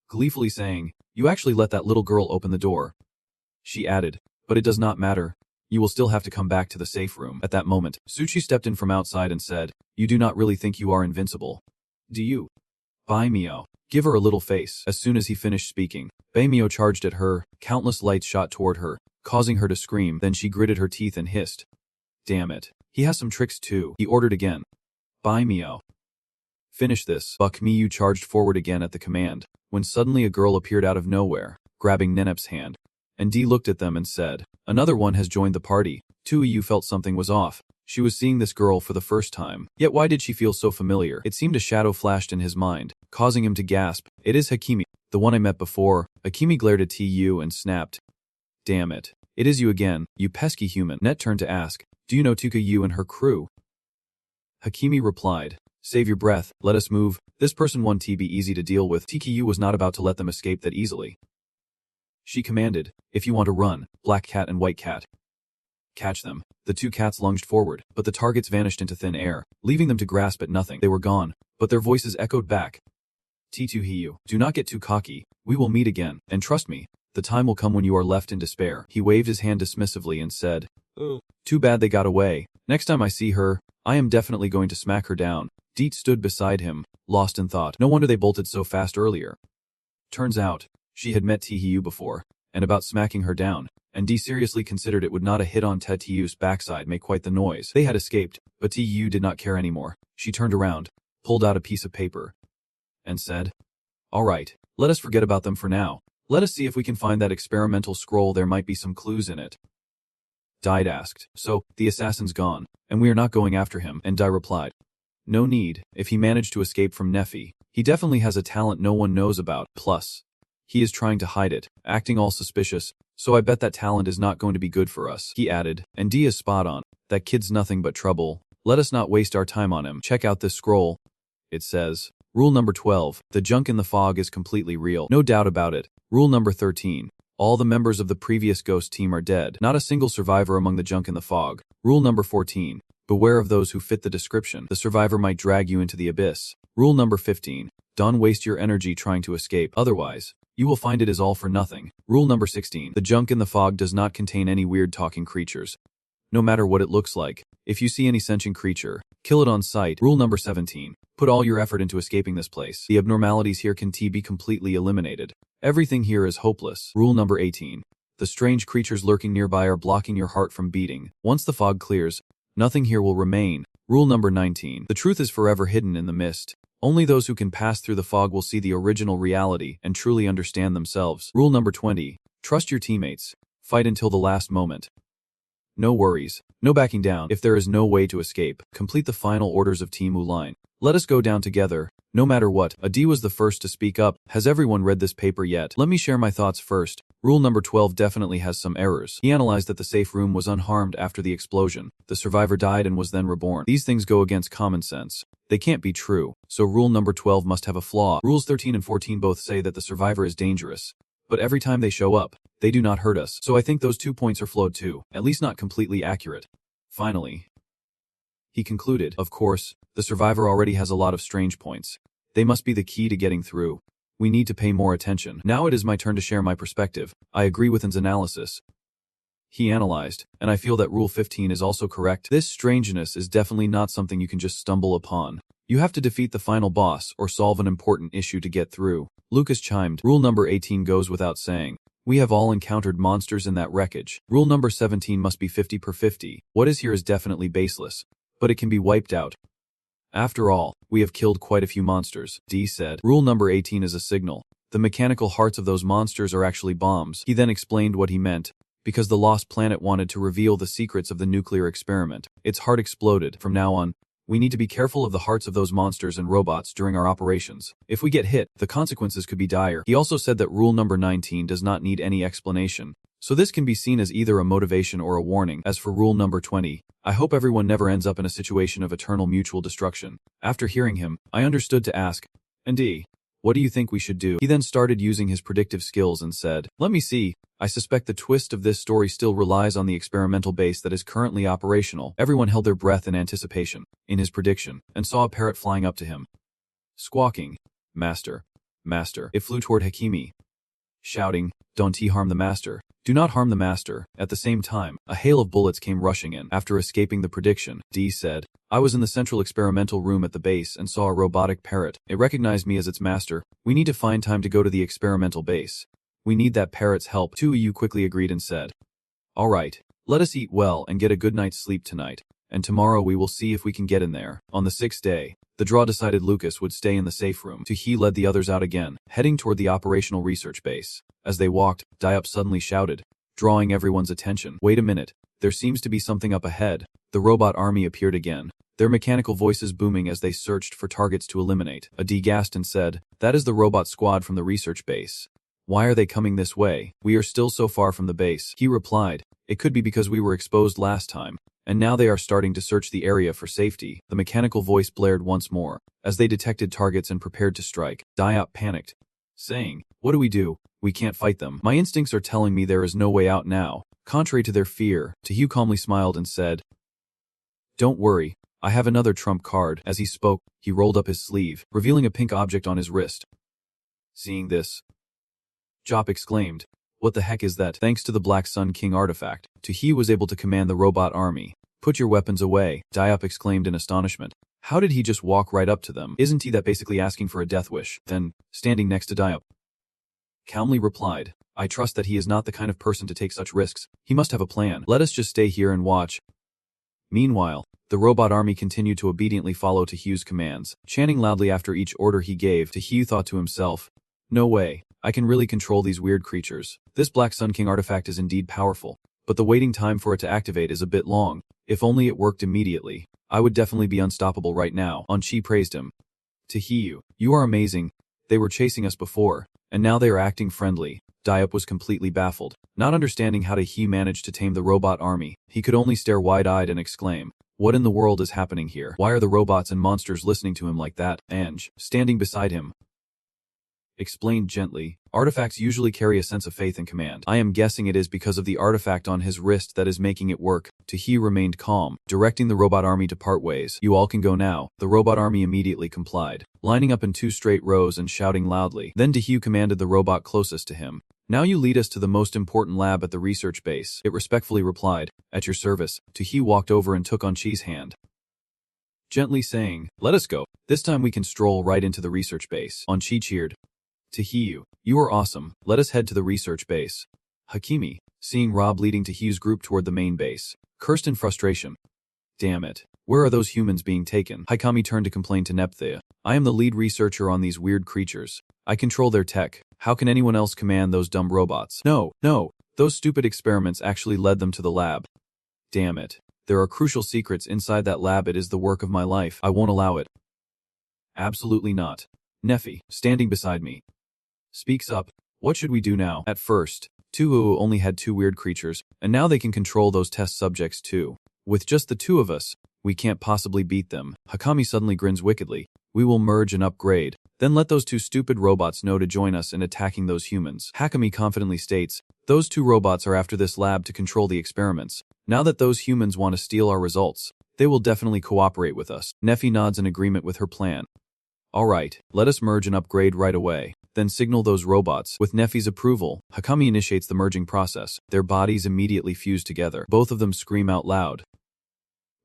[SPEAKER 1] gleefully saying, "You actually let that little girl open the door." She added, "But it does not matter. You will still have to come back to the safe room." At that moment, Suchi stepped in from outside and said, "You do not really think you are invincible, do you? Baimio, give her a little face." As soon as he finished speaking, Baimio charged at her, countless lights shot toward her, causing her to scream. Then she gritted her teeth and hissed, "Damn it. He has some tricks too." He ordered again, "Baimio, finish this." Bakmiyu charged forward again at the command, when suddenly a girl appeared out of nowhere, grabbing Nenep's hand. And Dee looked at them and said, "Another one has joined the party." Tuiyu felt something was off. She was seeing this girl for the first time. Yet why did she feel so familiar? It seemed a shadow flashed in his mind, causing him to gasp. "It is Hakimi, the one I met before." Hakimi glared at Tu and snapped, "Damn it. It is you again, you pesky human." Net turned to ask, "Do you know Tuka Yu and her crew?" Hakimi replied. Save your breath, let us move. This person won't be easy to deal with. TKU was not about to let them escape that easily. She commanded, if you want to run, black cat and white cat. Catch them. The two cats lunged forward, but the targets vanished into thin air, leaving them to grasp at nothing. They were gone, but their voices echoed back. T2 Hiyu, do not get too cocky. We will meet again, and trust me, the time will come when you are left in despair. He waved his hand dismissively and said, oh, too bad they got away. Next time I see her, I am definitely going to smack her down. Deet stood beside him, lost in thought. No wonder they bolted so fast earlier. Turns out, she had met Hiyu before, and about smacking her down, and Dee seriously considered it would not a hit on Tiu's backside make quite the noise. They had escaped, but Tiu did not care anymore. She turned around, pulled out a piece of paper, and said, all right, let us forget about them for now. Let us see if we can find that experimental scroll. There might be some clues in it. Dai asked, so, the assassin's gone, and we are not going after him, and Dai replied, no need. If he managed to escape from Nephi, he definitely has a talent no one knows about. Plus, he is trying to hide it, acting all suspicious, so I bet that talent is not going to be good for us. He added, and Dee is spot on. That kid's nothing but trouble. Let us not waste our time on him. Check out this scroll. It says, Rule number 12, the junk in the fog is completely real. No doubt about it. Rule number 13, all the members of the previous ghost team are dead. Not a single survivor among the junk in the fog. Rule number 14, beware of those who fit the description. The survivor might drag you into the abyss. Rule number 15, don't waste your energy trying to escape. Otherwise, you will find it is all for nothing. Rule number 16, the junk in the fog does not contain any weird talking creatures. No matter what it looks like, if you see any sentient creature, kill it on sight. Rule number 17, put all your effort into escaping this place. The abnormalities here can be completely eliminated. Everything here is hopeless. Rule number 18, the strange creatures lurking nearby are blocking your heart from beating. Once the fog clears, nothing here will remain. Rule number 19, the truth is forever hidden in the mist. Only those who can pass through the fog will see the original reality and truly understand themselves. Rule number 20, trust your teammates. Fight until the last moment. No worries, no backing down. If there is no way to escape, complete the final orders of Team Uline. Let us go down together, no matter what. Adi was the first to speak up. Has everyone read this paper yet? Let me share my thoughts first. Rule number 12 definitely has some errors. He analyzed that the safe room was unharmed after the explosion. The survivor died and was then reborn. These things go against common sense. They can't be true, so rule number 12 must have a flaw. Rules 13 and 14 both say that the survivor is dangerous, but every time they show up, they do not hurt us. So I think those 2 points are flawed too, at least not completely accurate. Finally, he concluded, of course, the survivor already has a lot of strange points. They must be the key to getting through. We need to pay more attention. Now it is my turn to share my perspective. I agree with his analysis. He analyzed, and I feel that Rule 15 is also correct. This strangeness is definitely not something you can just stumble upon. You have to defeat the final boss or solve an important issue to get through. Lucas chimed. Rule number 18 goes without saying. We have all encountered monsters in that wreckage. Rule number 17 must be 50 per 50. What is here is definitely baseless, but it can be wiped out. After all, we have killed quite a few monsters, Dee said. Rule number 18 is a signal. The mechanical hearts of those monsters are actually bombs. He then explained what he meant. Because the lost planet wanted to reveal the secrets of the nuclear experiment. Its heart exploded. From now on, we need to be careful of the hearts of those monsters and robots during our operations. If we get hit, the consequences could be dire. He also said that rule number 19 does not need any explanation, so this can be seen as either a motivation or a warning. As for rule number 20, I hope everyone never ends up in a situation of eternal mutual destruction. After hearing him, I understood to ask, and Dee, what do you think we should do? He then started using his predictive skills and said, let me see. I suspect the twist of this story still relies on the experimental base that is currently operational. Everyone held their breath in anticipation, in his prediction, and saw a parrot flying up to him. Squawking, Master, Master. It flew toward Hakimi, shouting, don't harm the Master. Do not harm the Master. At the same time, a hail of bullets came rushing in. After escaping the prediction, Dee said, I was in the central experimental room at the base and saw a robotic parrot. It recognized me as its master. We need to find time to go to the experimental base. We need that parrot's help. 2EU quickly agreed and said, all right, let us eat well and get a good night's sleep tonight, and tomorrow we will see if we can get in there. On the 6th day, the draw decided Lucas would stay in the safe room. He led the others out again, heading toward the operational research base. As they walked, Diop suddenly shouted, drawing everyone's attention. Wait a minute, there seems to be something up ahead. The robot army appeared again, their mechanical voices booming as they searched for targets to eliminate. Adi gasped and said, that is the robot squad from the research base. Why are they coming this way? We are still so far from the base. He replied, it could be because we were exposed last time, and now they are starting to search the area for safety. The mechanical voice blared once more. As they detected targets and prepared to strike, Diop panicked, saying, "What do we do? We can't fight them. My instincts are telling me there is no way out now." Contrary to their fear, Tahu calmly smiled and said, "Don't worry, I have another trump card." As he spoke, he rolled up his sleeve, revealing a pink object on his wrist. Seeing this, Jop exclaimed, "What the heck is that?" Thanks to the Black Sun King artifact, Tahu was able to command the robot army. "Put your weapons away," Diop exclaimed in astonishment. How did he just walk right up to them? Isn't he that basically asking for a death wish? Then, standing next to Diop, calmly replied, "I trust that he is not the kind of person to take such risks. He must have a plan. Let us just stay here and watch." Meanwhile, the robot army continued to obediently follow Tahu's commands. Chanting loudly after each order he gave, Tahu thought to himself, "No way, I can really control these weird creatures. This Black Sun King artifact is indeed powerful, but the waiting time for it to activate is a bit long. If only it worked immediately, I would definitely be unstoppable right now." Anchi praised him. "Tahu, you are amazing. They were chasing us before, and now they are acting friendly." Diop was completely baffled. Not understanding how Tahu managed to tame the robot army, he could only stare wide-eyed and exclaim, "What in the world is happening here? Why are the robots and monsters listening to him like that?" Ange, standing beside him, explained gently, "Artifacts usually carry a sense of faith and command. I am guessing it is because of the artifact on his wrist that is making it work." Tahu remained calm, directing the robot army to part ways. "You all can go now." The robot army immediately complied, lining up in 2 straight rows and shouting loudly. Then Tahu commanded the robot closest to him, "Now you lead us to the most important lab at the research base." It respectfully replied, "At your service." Tahu walked over and took Anchi's hand, gently saying, "Let us go. This time we can stroll right into the research base." Anchi cheered, "Tahu, you are awesome. Let us head to the research base." Hakimi, seeing Rob leading Tahu's group toward the main base, cursed in frustration. "Damn it. Where are those humans being taken?" Hakami turned to complain to Nepthea. "I am the lead researcher on these weird creatures. I control their tech. How can anyone else command those dumb robots?" No, those stupid experiments actually led them to the lab. Damn it. There are crucial secrets inside that lab. It is the work of my life. I won't allow it." "Absolutely not." Nephi, standing beside me, speaks up. "What should we do now?" At first, Tuhu only had 2 weird creatures, and now they can control those test subjects too. With just the 2 of us, we can't possibly beat them. Hakami suddenly grins wickedly. "We will merge and upgrade, then let those 2 stupid robots know to join us in attacking those humans." Hakami confidently states, "Those 2 robots are after this lab to control the experiments. Now that those humans want to steal our results, they will definitely cooperate with us." Nephi nods in agreement with her plan. "Alright, let us merge and upgrade right away. Then signal those robots." With Nephi's approval, Hakami initiates the merging process. Their bodies immediately fuse together. Both of them scream out loud.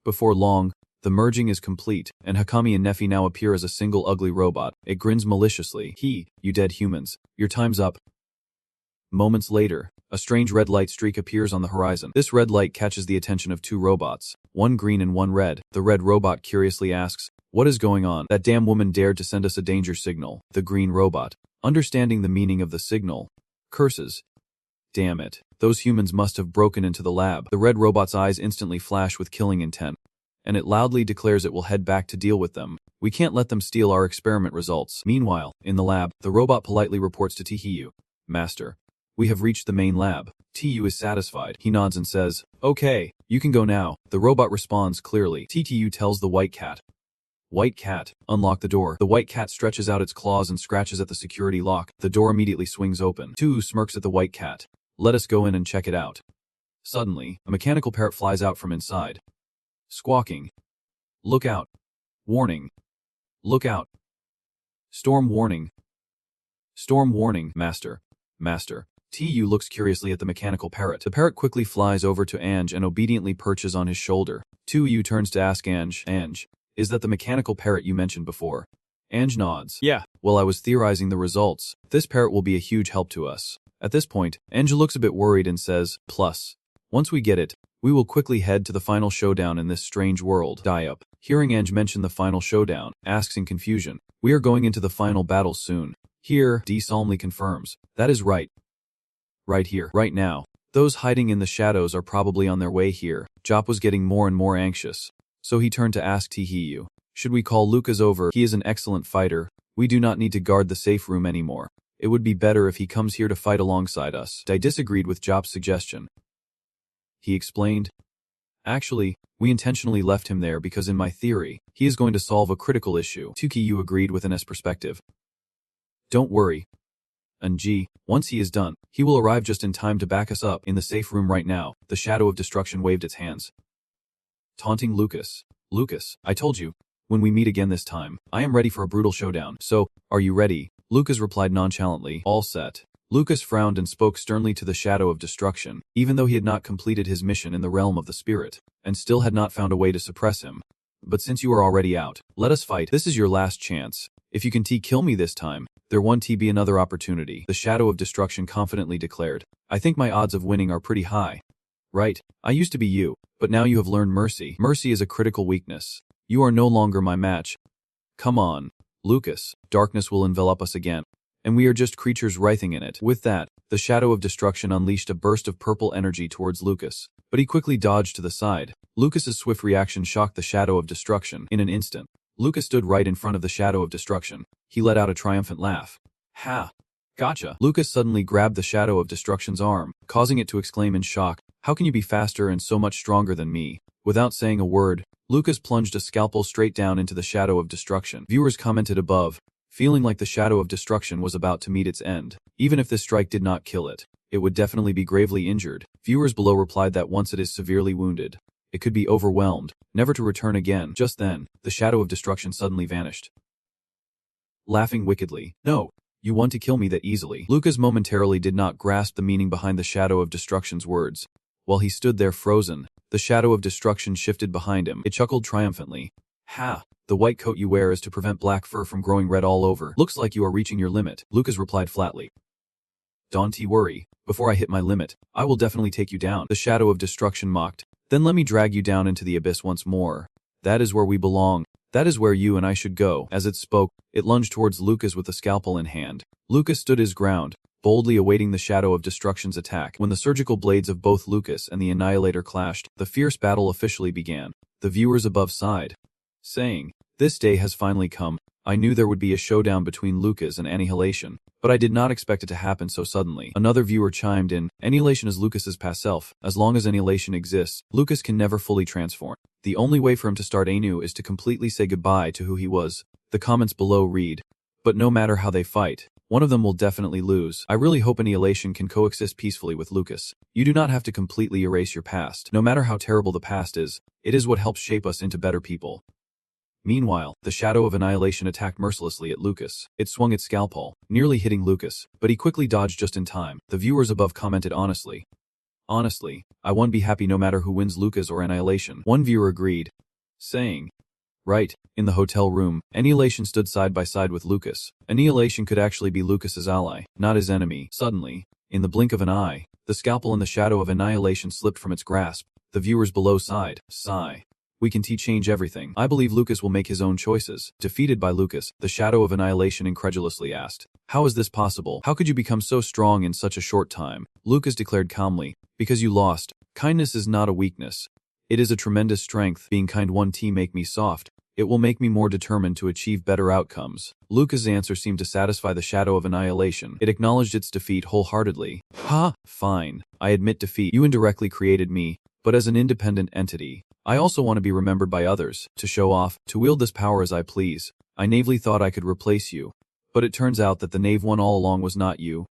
[SPEAKER 1] Before long, the merging is complete, and Hakami and Nephi now appear as a single ugly robot. It grins maliciously. "You dead humans. Your time's up." Moments later, a strange red light streak appears on the horizon. This red light catches the attention of 2 robots, one green and one red. The red robot curiously asks, "What is going on?" "That damn woman dared to send us a danger signal." The green robot, understanding the meaning of the signal, curses. "Damn it. Those humans must have broken into the lab." The red robot's eyes instantly flash with killing intent, and it loudly declares it will head back to deal with them. "We can't let them steal our experiment results." Meanwhile, in the lab, the robot politely reports to Tahu, "Master, we have reached the main lab." Tahu is satisfied. He nods and says, "Okay, you can go now." The robot responds clearly. Tahu tells the white cat, "White cat, unlock the door." The white cat stretches out its claws and scratches at the security lock. The door immediately swings open. Tahu smirks at the white cat. "Let us go in and check it out." Suddenly, a mechanical parrot flies out from inside, squawking, "Look out! Warning! Look out! Storm warning! Storm warning, master! Master!" Tu looks curiously at the mechanical parrot. The parrot quickly flies over to Ange and obediently perches on his shoulder. Tu turns to ask Ange, "Ange, is that the mechanical parrot you mentioned before?" Ange nods. "Yeah, well, I was theorizing the results. This parrot will be a huge help to us." At this point, Ange looks a bit worried and says, "Plus, once we get it, we will quickly head to the final showdown in this strange world." Diop, hearing Ange mention the final showdown, asks in confusion, "We are going into the final battle soon." Here, D solemnly confirms, "That is right. Right here, right now. Those hiding in the shadows are probably on their way here." Jop was getting more and more anxious, so he turned to ask Tihiyu, "Should we call Lucas over? He is an excellent fighter. We do not need to guard the safe room anymore. It would be better if he comes here to fight alongside us." Dai disagreed with Jop's suggestion. He explained, Actually, we intentionally left him there because in my theory, he is going to solve a critical issue. Tuki agreed with an S perspective. Don't worry. And G, once he is done, he will arrive just in time to back us up in the safe room right now. The shadow of destruction waved its hands. Taunting Lucas. Lucas, I told you, when we meet again this time, I am ready for a brutal showdown. So, are you ready? Lucas replied nonchalantly, all set. Lucas frowned and spoke sternly to the shadow of destruction, even though he had not completed his mission in the realm of the spirit, and still had not found a way to suppress him. But since you are already out, let us fight. This is your last chance. If you can kill me this time, there won't be another opportunity, the shadow of destruction confidently declared. I think my odds of winning are pretty high. Right, I used to be you, but now you have learned mercy. Mercy is a critical weakness. You are no longer my match. Come on, Lucas, darkness will envelop us again, and we are just creatures writhing in it. With that, the shadow of destruction unleashed a burst of purple energy towards Lucas, but he quickly dodged to the side. Lucas's swift reaction shocked the shadow of destruction. In an instant, Lucas stood right in front of the shadow of destruction. He let out a triumphant laugh. Ha! Gotcha! Lucas suddenly grabbed the shadow of destruction's arm, causing it to exclaim in shock, how can you be faster and so much stronger than me? Without saying a word, Lucas plunged a scalpel straight down into the shadow of destruction. Viewers commented above, feeling like the shadow of destruction was about to meet its end. Even if this strike did not kill it, it would definitely be gravely injured. Viewers below replied that once it is severely wounded, it could be overwhelmed, never to return again. Just then, the shadow of destruction suddenly vanished. Laughing wickedly, no, you want to kill me that easily. Lucas momentarily did not grasp the meaning behind the shadow of destruction's words. While he stood there frozen, the shadow of destruction shifted behind him. It chuckled triumphantly. Ha! The white coat you wear is to prevent black fur from growing red all over. Looks like you are reaching your limit, Lucas replied flatly. Don't worry, before I hit my limit, I will definitely take you down, the shadow of destruction mocked. Then let me drag you down into the abyss once more. That is where we belong. That is where you and I should go. As it spoke, it lunged towards Lucas with a scalpel in hand. Lucas stood his ground, boldly awaiting the shadow of destruction's attack. When the surgical blades of both Lucas and the Annihilator clashed, the fierce battle officially began. The viewers above sighed, saying, this day has finally come. I knew there would be a showdown between Lucas and Annihilation, but I did not expect it to happen so suddenly. Another viewer chimed in, Annihilation is Lucas's past self. As long as Annihilation exists, Lucas can never fully transform. The only way for him to start anew is to completely say goodbye to who he was. The comments below read, but no matter how they fight, one of them will definitely lose. I really hope Annihilation can coexist peacefully with Lucas. You do not have to completely erase your past. No matter how terrible the past is, it is what helps shape us into better people. Meanwhile, the shadow of Annihilation attacked mercilessly at Lucas. It swung its scalpel, nearly hitting Lucas, but he quickly dodged just in time. The viewers above commented honestly. Honestly, I won't be happy no matter who wins Lucas or Annihilation. One viewer agreed, saying, right, in the hotel room, Annihilation stood side by side with Lucas. Annihilation could actually be Lucas's ally, not his enemy. Suddenly, in the blink of an eye, the scalpel in the shadow of Annihilation slipped from its grasp. The viewers below sighed, sigh. We can change everything. I believe Lucas will make his own choices. Defeated by Lucas, the shadow of Annihilation incredulously asked, how is this possible? How could you become so strong in such a short time? Lucas declared calmly, because you lost. Kindness is not a weakness. It is a tremendous strength. Being kind won't make me soft. It will make me more determined to achieve better outcomes. Lucas' answer seemed to satisfy the shadow of Annihilation. It acknowledged its defeat wholeheartedly. Ha! Fine. I admit defeat. You indirectly created me, but as an independent entity. I also want to be remembered by others, to show off, to wield this power as I please. I naively thought I could replace you. But it turns out that the knave one all along was not you,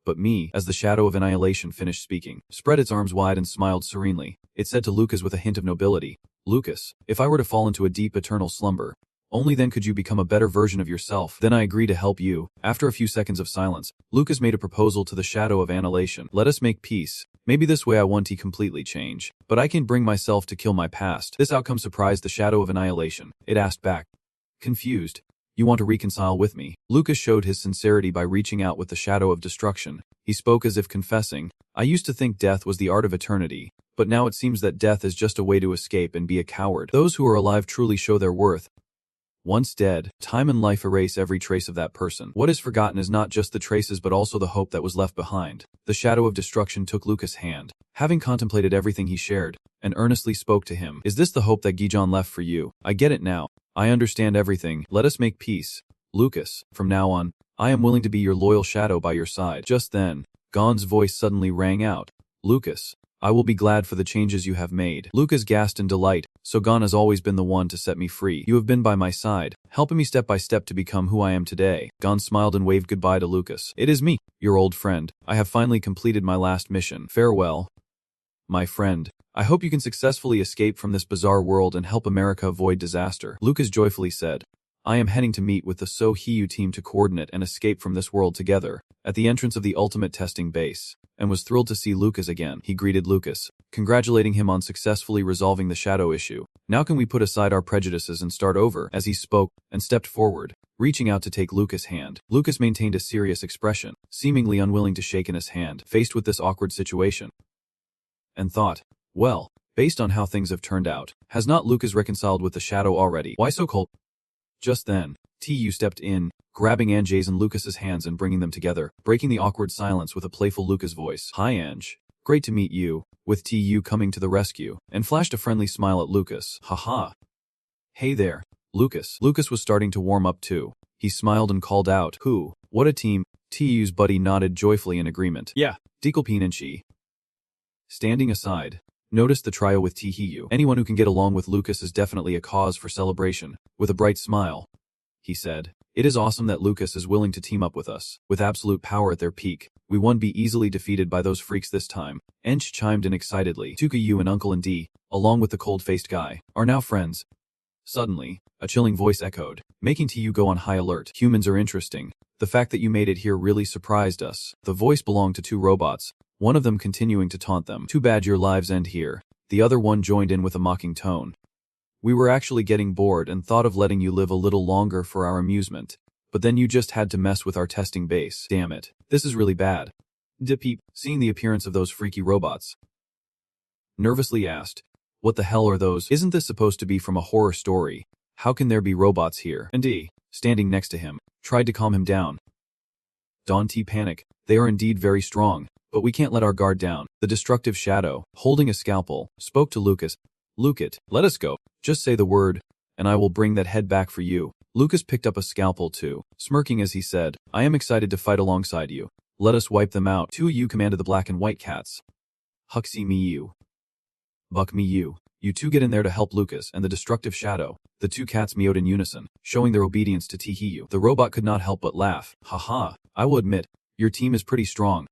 [SPEAKER 1] but me. As the shadow of Annihilation finished speaking, spread its arms wide and smiled serenely. It said to Lucas with a hint of nobility, Lucas, if I were to fall into a deep eternal slumber, only then could you become a better version of yourself. Then I agree to help you. After a few seconds of silence, Lucas made a proposal to the shadow of Annihilation. Let us make peace. Maybe this way I won't completely change, but I can bring myself to kill my past. This outcome surprised the shadow of Annihilation. It asked back, confused, you want to reconcile with me? Lucas showed his sincerity by reaching out with the shadow of destruction. He spoke as if confessing, I used to think death was the art of eternity, but now it seems that death is just a way to escape and be a coward. Those who are alive truly show their worth. Once dead, time and life erase every trace of that person. What is forgotten is not just the traces but also the hope that was left behind. The shadow of destruction took Lucas' hand, having contemplated everything he shared, and earnestly spoke to him. Is this the hope that Gijon left for you? I get it now. I understand everything. Let us make peace. Lucas, from now on, I am willing to be your loyal shadow by your side. Just then, Gon's voice suddenly rang out. Lucas, I will be glad for the changes you have made. Lucas gasped in delight. So Gon has always been the one to set me free. You have been by my side, helping me step by step to become who I am today. Gon smiled and waved goodbye to Lucas. It is me, your old friend. I have finally completed my last mission. Farewell, my friend. I hope you can successfully escape from this bizarre world and help America avoid disaster. Lucas joyfully said, I am heading to meet with the So Hiyu team to coordinate and escape from this world together, at the entrance of the ultimate testing base, and was thrilled to see Lucas again. He greeted Lucas, congratulating him on successfully resolving the shadow issue. Now can we put aside our prejudices and start over? As he spoke, and stepped forward, reaching out to take Lucas' hand. Lucas maintained a serious expression, seemingly unwilling to shake in his hand, faced with this awkward situation, and thought, well, based on how things have turned out, has not Lucas reconciled with the shadow already? Why so cold? Just then, TU stepped in, grabbing Ange's and Lucas's hands and bringing them together, breaking the awkward silence with a playful Lucas voice. Hi Ange. Great to meet you, with TU coming to the rescue, and flashed a friendly smile at Lucas. Haha. Hey there, Lucas. Lucas was starting to warm up too. He smiled and called out, Who? What a team. TU's buddy nodded joyfully in agreement. Yeah, Dekalpine and she. Standing aside, noticed the trio with Tihiyu. Anyone who can get along with Lucas is definitely a cause for celebration. With a bright smile, he said, It is awesome that Lucas is willing to team up with us. With absolute power at their peak, we won't be easily defeated by those freaks this time. Ench chimed in excitedly. Tukayu and Uncle and D, along with the cold-faced guy, are now friends. Suddenly, a chilling voice echoed, making TU go on high alert. Humans are interesting. The fact that you made it here really surprised us. The voice belonged to two robots, one of them continuing to taunt them. Too bad your lives end here. The other one joined in with a mocking tone. We were actually getting bored and thought of letting you live a little longer for our amusement. But then you just had to mess with our testing base. Damn it. This is really bad. Depeep, seeing the appearance of those freaky robots, nervously asked, What the hell are those? Isn't this supposed to be from a horror story? How can there be robots here? And D, standing next to him, tried to calm him down. Don't panic. They are indeed very strong. But we can't let our guard down. The destructive shadow, holding a scalpel, spoke to Lucas. Lucas, let us go. Just say the word, and I will bring that head back for you. Lucas picked up a scalpel too, smirking as he said, I am excited to fight alongside you. Let us wipe them out. Two of you commanded the black and white cats. Huxi me you. Buck me you. You two get in there to help Lucas and the destructive shadow. The two cats meowed in unison, showing their obedience to Tihiyu. The robot could not help but laugh. Haha, I will admit, your team is pretty strong.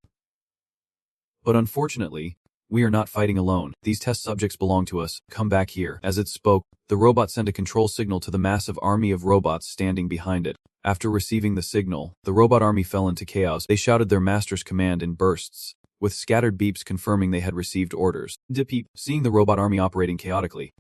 [SPEAKER 1] But unfortunately, we are not fighting alone. These test subjects belong to us. Come back here. As it spoke, the robot sent a control signal to the massive army of robots standing behind it. After receiving the signal, the robot army fell into chaos. They shouted their master's command in bursts, with scattered beeps confirming they had received orders. Depeep, seeing the robot army operating chaotically,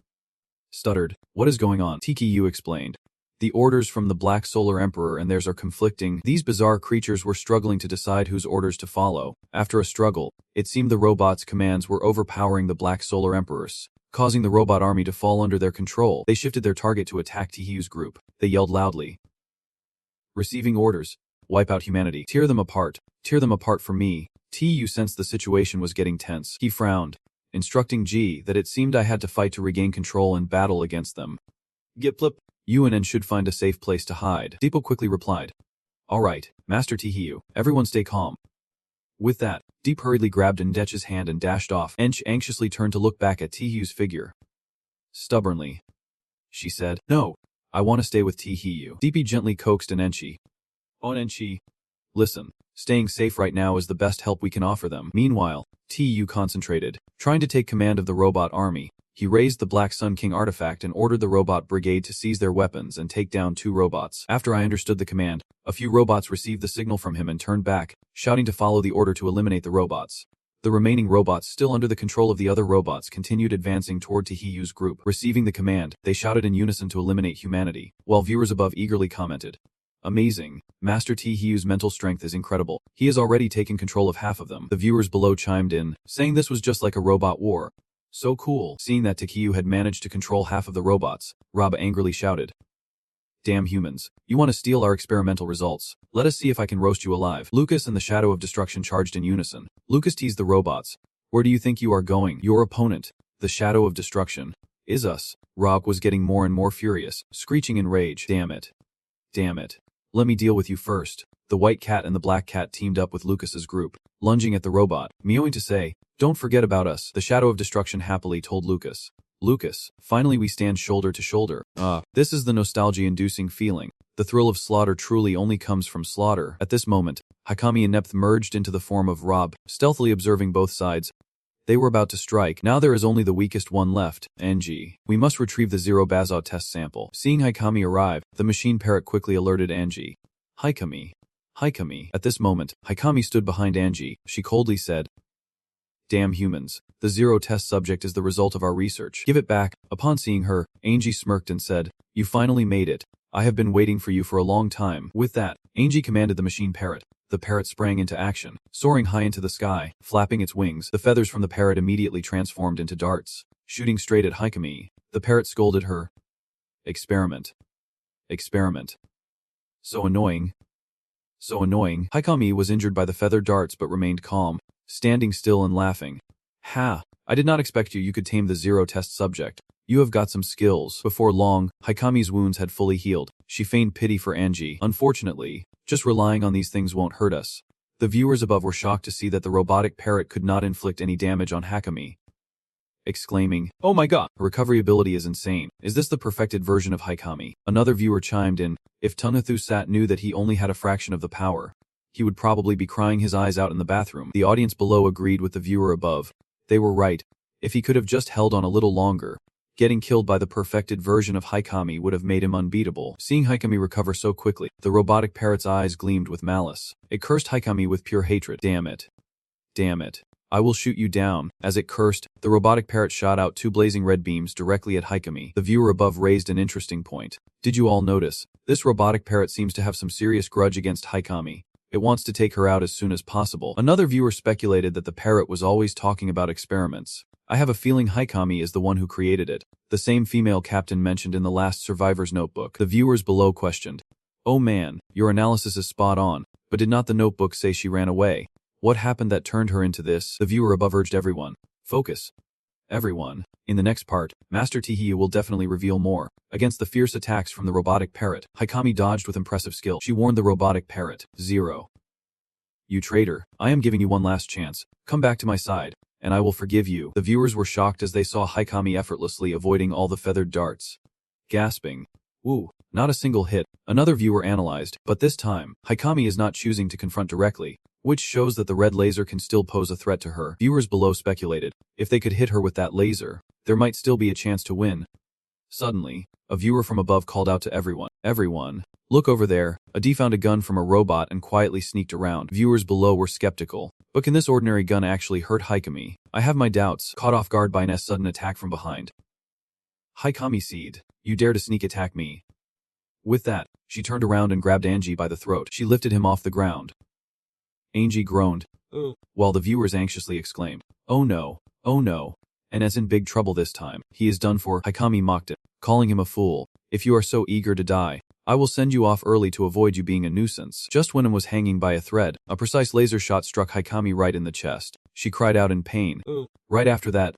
[SPEAKER 1] stuttered, What is going on? TKU explained. The orders from the Black Solar Emperor and theirs are conflicting. These bizarre creatures were struggling to decide whose orders to follow. After a struggle, it seemed the robots' commands were overpowering the Black Solar Emperors, causing the robot army to fall under their control. They shifted their target to attack Tihiu's group. They yelled loudly. Receiving orders. Wipe out humanity. Tear them apart. Tear them apart for me. Tihiu sensed the situation was getting tense. He frowned, instructing G that it seemed I had to fight to regain control and battle against them. Giplip. You and N should find a safe place to hide. Deepo quickly replied. All right, Master Tihiu, everyone stay calm. With that, Deep hurriedly grabbed Ndech's hand and dashed off. Ench anxiously turned to look back at Tihiu's figure. Stubbornly, she said, No, I want to stay with Tihiu. Deepy gently coaxed Enchi. Oh Enchi, listen, staying safe right now is the best help we can offer them. Meanwhile, Tihiu concentrated, trying to take command of the robot army. He raised the Black Sun King artifact and ordered the robot brigade to seize their weapons and take down 2 robots. After I understood the command, a few robots received the signal from him and turned back, shouting to follow the order to eliminate the robots. The remaining robots, still under the control of the other robots, continued advancing toward Tihiu's group. Receiving the command, they shouted in unison to eliminate humanity, while viewers above eagerly commented, Amazing. Master Tihiu's mental strength is incredible. He has already taken control of half of them. The viewers below chimed in, saying this was just like a robot war. So cool. Seeing that Tihiu had managed to control half of the robots, Rob angrily shouted. Damn humans. You want to steal our experimental results. Let us see if I can roast you alive. Lucas and the Shadow of Destruction charged in unison. Lucas teased the robots. Where do you think you are going? Your opponent, the Shadow of Destruction, is us. Rob was getting more and more furious, screeching in rage. Damn it. Damn it. Let me deal with you first. The white cat and the black cat teamed up with Lucas's group, lunging at the robot, meowing to say, Don't forget about us, the shadow of destruction happily told Lucas. Lucas, finally we stand shoulder to shoulder. This is the nostalgia-inducing feeling. The thrill of slaughter truly only comes from slaughter. At this moment, Hikami and Nepth merged into the form of Rob, stealthily observing both sides. They were about to strike. Now there is only the weakest one left, Angie. We must retrieve the Zero Bazot test sample. Seeing Hikami arrive, the machine parrot quickly alerted Angie. Hikami. Hikami. At this moment, Hikami stood behind Angie. She coldly said, Damn humans. The Zero test subject is the result of our research. Give it back. Upon seeing her, Angie smirked and said, You finally made it. I have been waiting for you for a long time. With that, Angie commanded the machine parrot. The parrot sprang into action, soaring high into the sky, flapping its wings. The feathers from the parrot immediately transformed into darts, shooting straight at Hikami. The parrot scolded her. Experiment. Experiment. So annoying. So annoying. Hikami was injured by the feather darts but remained calm, standing still and laughing. Ha! I did not expect you could tame the Zero test subject. You have got some skills. Before long, Hikami's wounds had fully healed. She feigned pity for Angie. Unfortunately, just relying on these things won't hurt us. The viewers above were shocked to see that the robotic parrot could not inflict any damage on Hikami, exclaiming, Oh my god, her recovery ability is insane. Is this the perfected version of Hikami? Another viewer chimed in, if Tunathu-sat knew that he only had a fraction of the power, he would probably be crying his eyes out in the bathroom. The audience below agreed with the viewer above. They were right. If he could have just held on a little longer, getting killed by the perfected version of Hikami would have made him unbeatable. Seeing Hikami recover so quickly, the robotic parrot's eyes gleamed with malice. It cursed Hikami with pure hatred. Damn it. Damn it. I will shoot you down. As it cursed, the robotic parrot shot out two blazing red beams directly at Hikami. The viewer above raised an interesting point. Did you all notice? This robotic parrot seems to have some serious grudge against Hikami. It wants to take her out as soon as possible. Another viewer speculated that the parrot was always talking about experiments. I have a feeling Hikami is the one who created it. The same female captain mentioned in the last survivor's notebook. The viewers below questioned. Oh man, your analysis is spot on, but did not the notebook say she ran away? What happened that turned her into this? The viewer above urged everyone. Focus. Everyone. In the next part, Master Tihiyu will definitely reveal more. Against the fierce attacks from the robotic parrot, Hikami dodged with impressive skill. She warned the robotic parrot. Zero. You traitor, I am giving you one last chance. Come back to my side, and I will forgive you. The viewers were shocked as they saw Hikami effortlessly avoiding all the feathered darts. Gasping. Ooh, not a single hit. Another viewer analyzed, but this time, Hikami is not choosing to confront directly, which shows that the red laser can still pose a threat to her. Viewers below speculated, if they could hit her with that laser, there might still be a chance to win. Suddenly, a viewer from above called out to everyone. Everyone, look over there. Adi found a gun from a robot and quietly sneaked around. Viewers below were skeptical. But can this ordinary gun actually hurt Hikami? I have my doubts. Caught off guard by Ness' sudden attack from behind. Hikami seed, you dare to sneak attack me. With that, she turned around and grabbed Angie by the throat. She lifted him off the ground. Angie groaned, while the viewers anxiously exclaimed, Oh no, and as in big trouble this time. He is done for. Hikami mocked it, calling him a fool. If you are so eager to die, I will send you off early to avoid you being a nuisance. Just when it was hanging by a thread, a precise laser shot struck Hikami right in the chest. She cried out in pain. Right after that,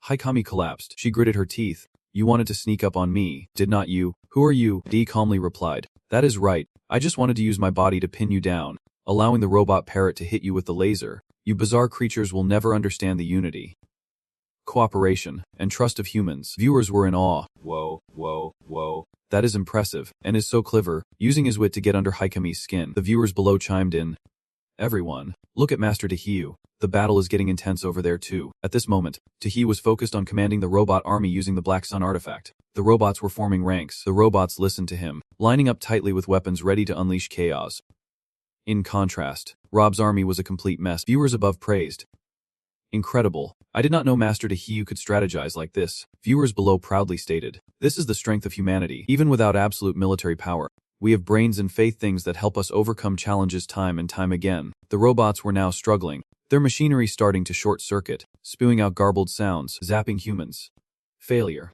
[SPEAKER 1] Hikami collapsed. She gritted her teeth. You wanted to sneak up on me, did not you? Who are you? Dee calmly replied. That is right. I just wanted to use my body to pin you down, allowing the robot parrot to hit you with the laser. You bizarre creatures will never understand the unity, cooperation, and trust of humans. Viewers were in awe. Whoa. That is impressive, and is so clever, using his wit to get under Hikami's skin. The viewers below chimed in. Everyone, look at Master Tihiyu. The battle is getting intense over there too. At this moment, Tihiyu was focused on commanding the robot army using the Black Sun artifact. The robots were forming ranks. The robots listened to him, lining up tightly with weapons ready to unleash chaos. In contrast, Rob's army was a complete mess. Viewers above praised. Incredible. I did not know Master Tihiyu could strategize like this. Viewers below proudly stated. This is the strength of humanity. Even without absolute military power, we have brains and faith, things that help us overcome challenges time and time again. The robots were now struggling, their machinery starting to short-circuit, spewing out garbled sounds, zapping humans. Failure.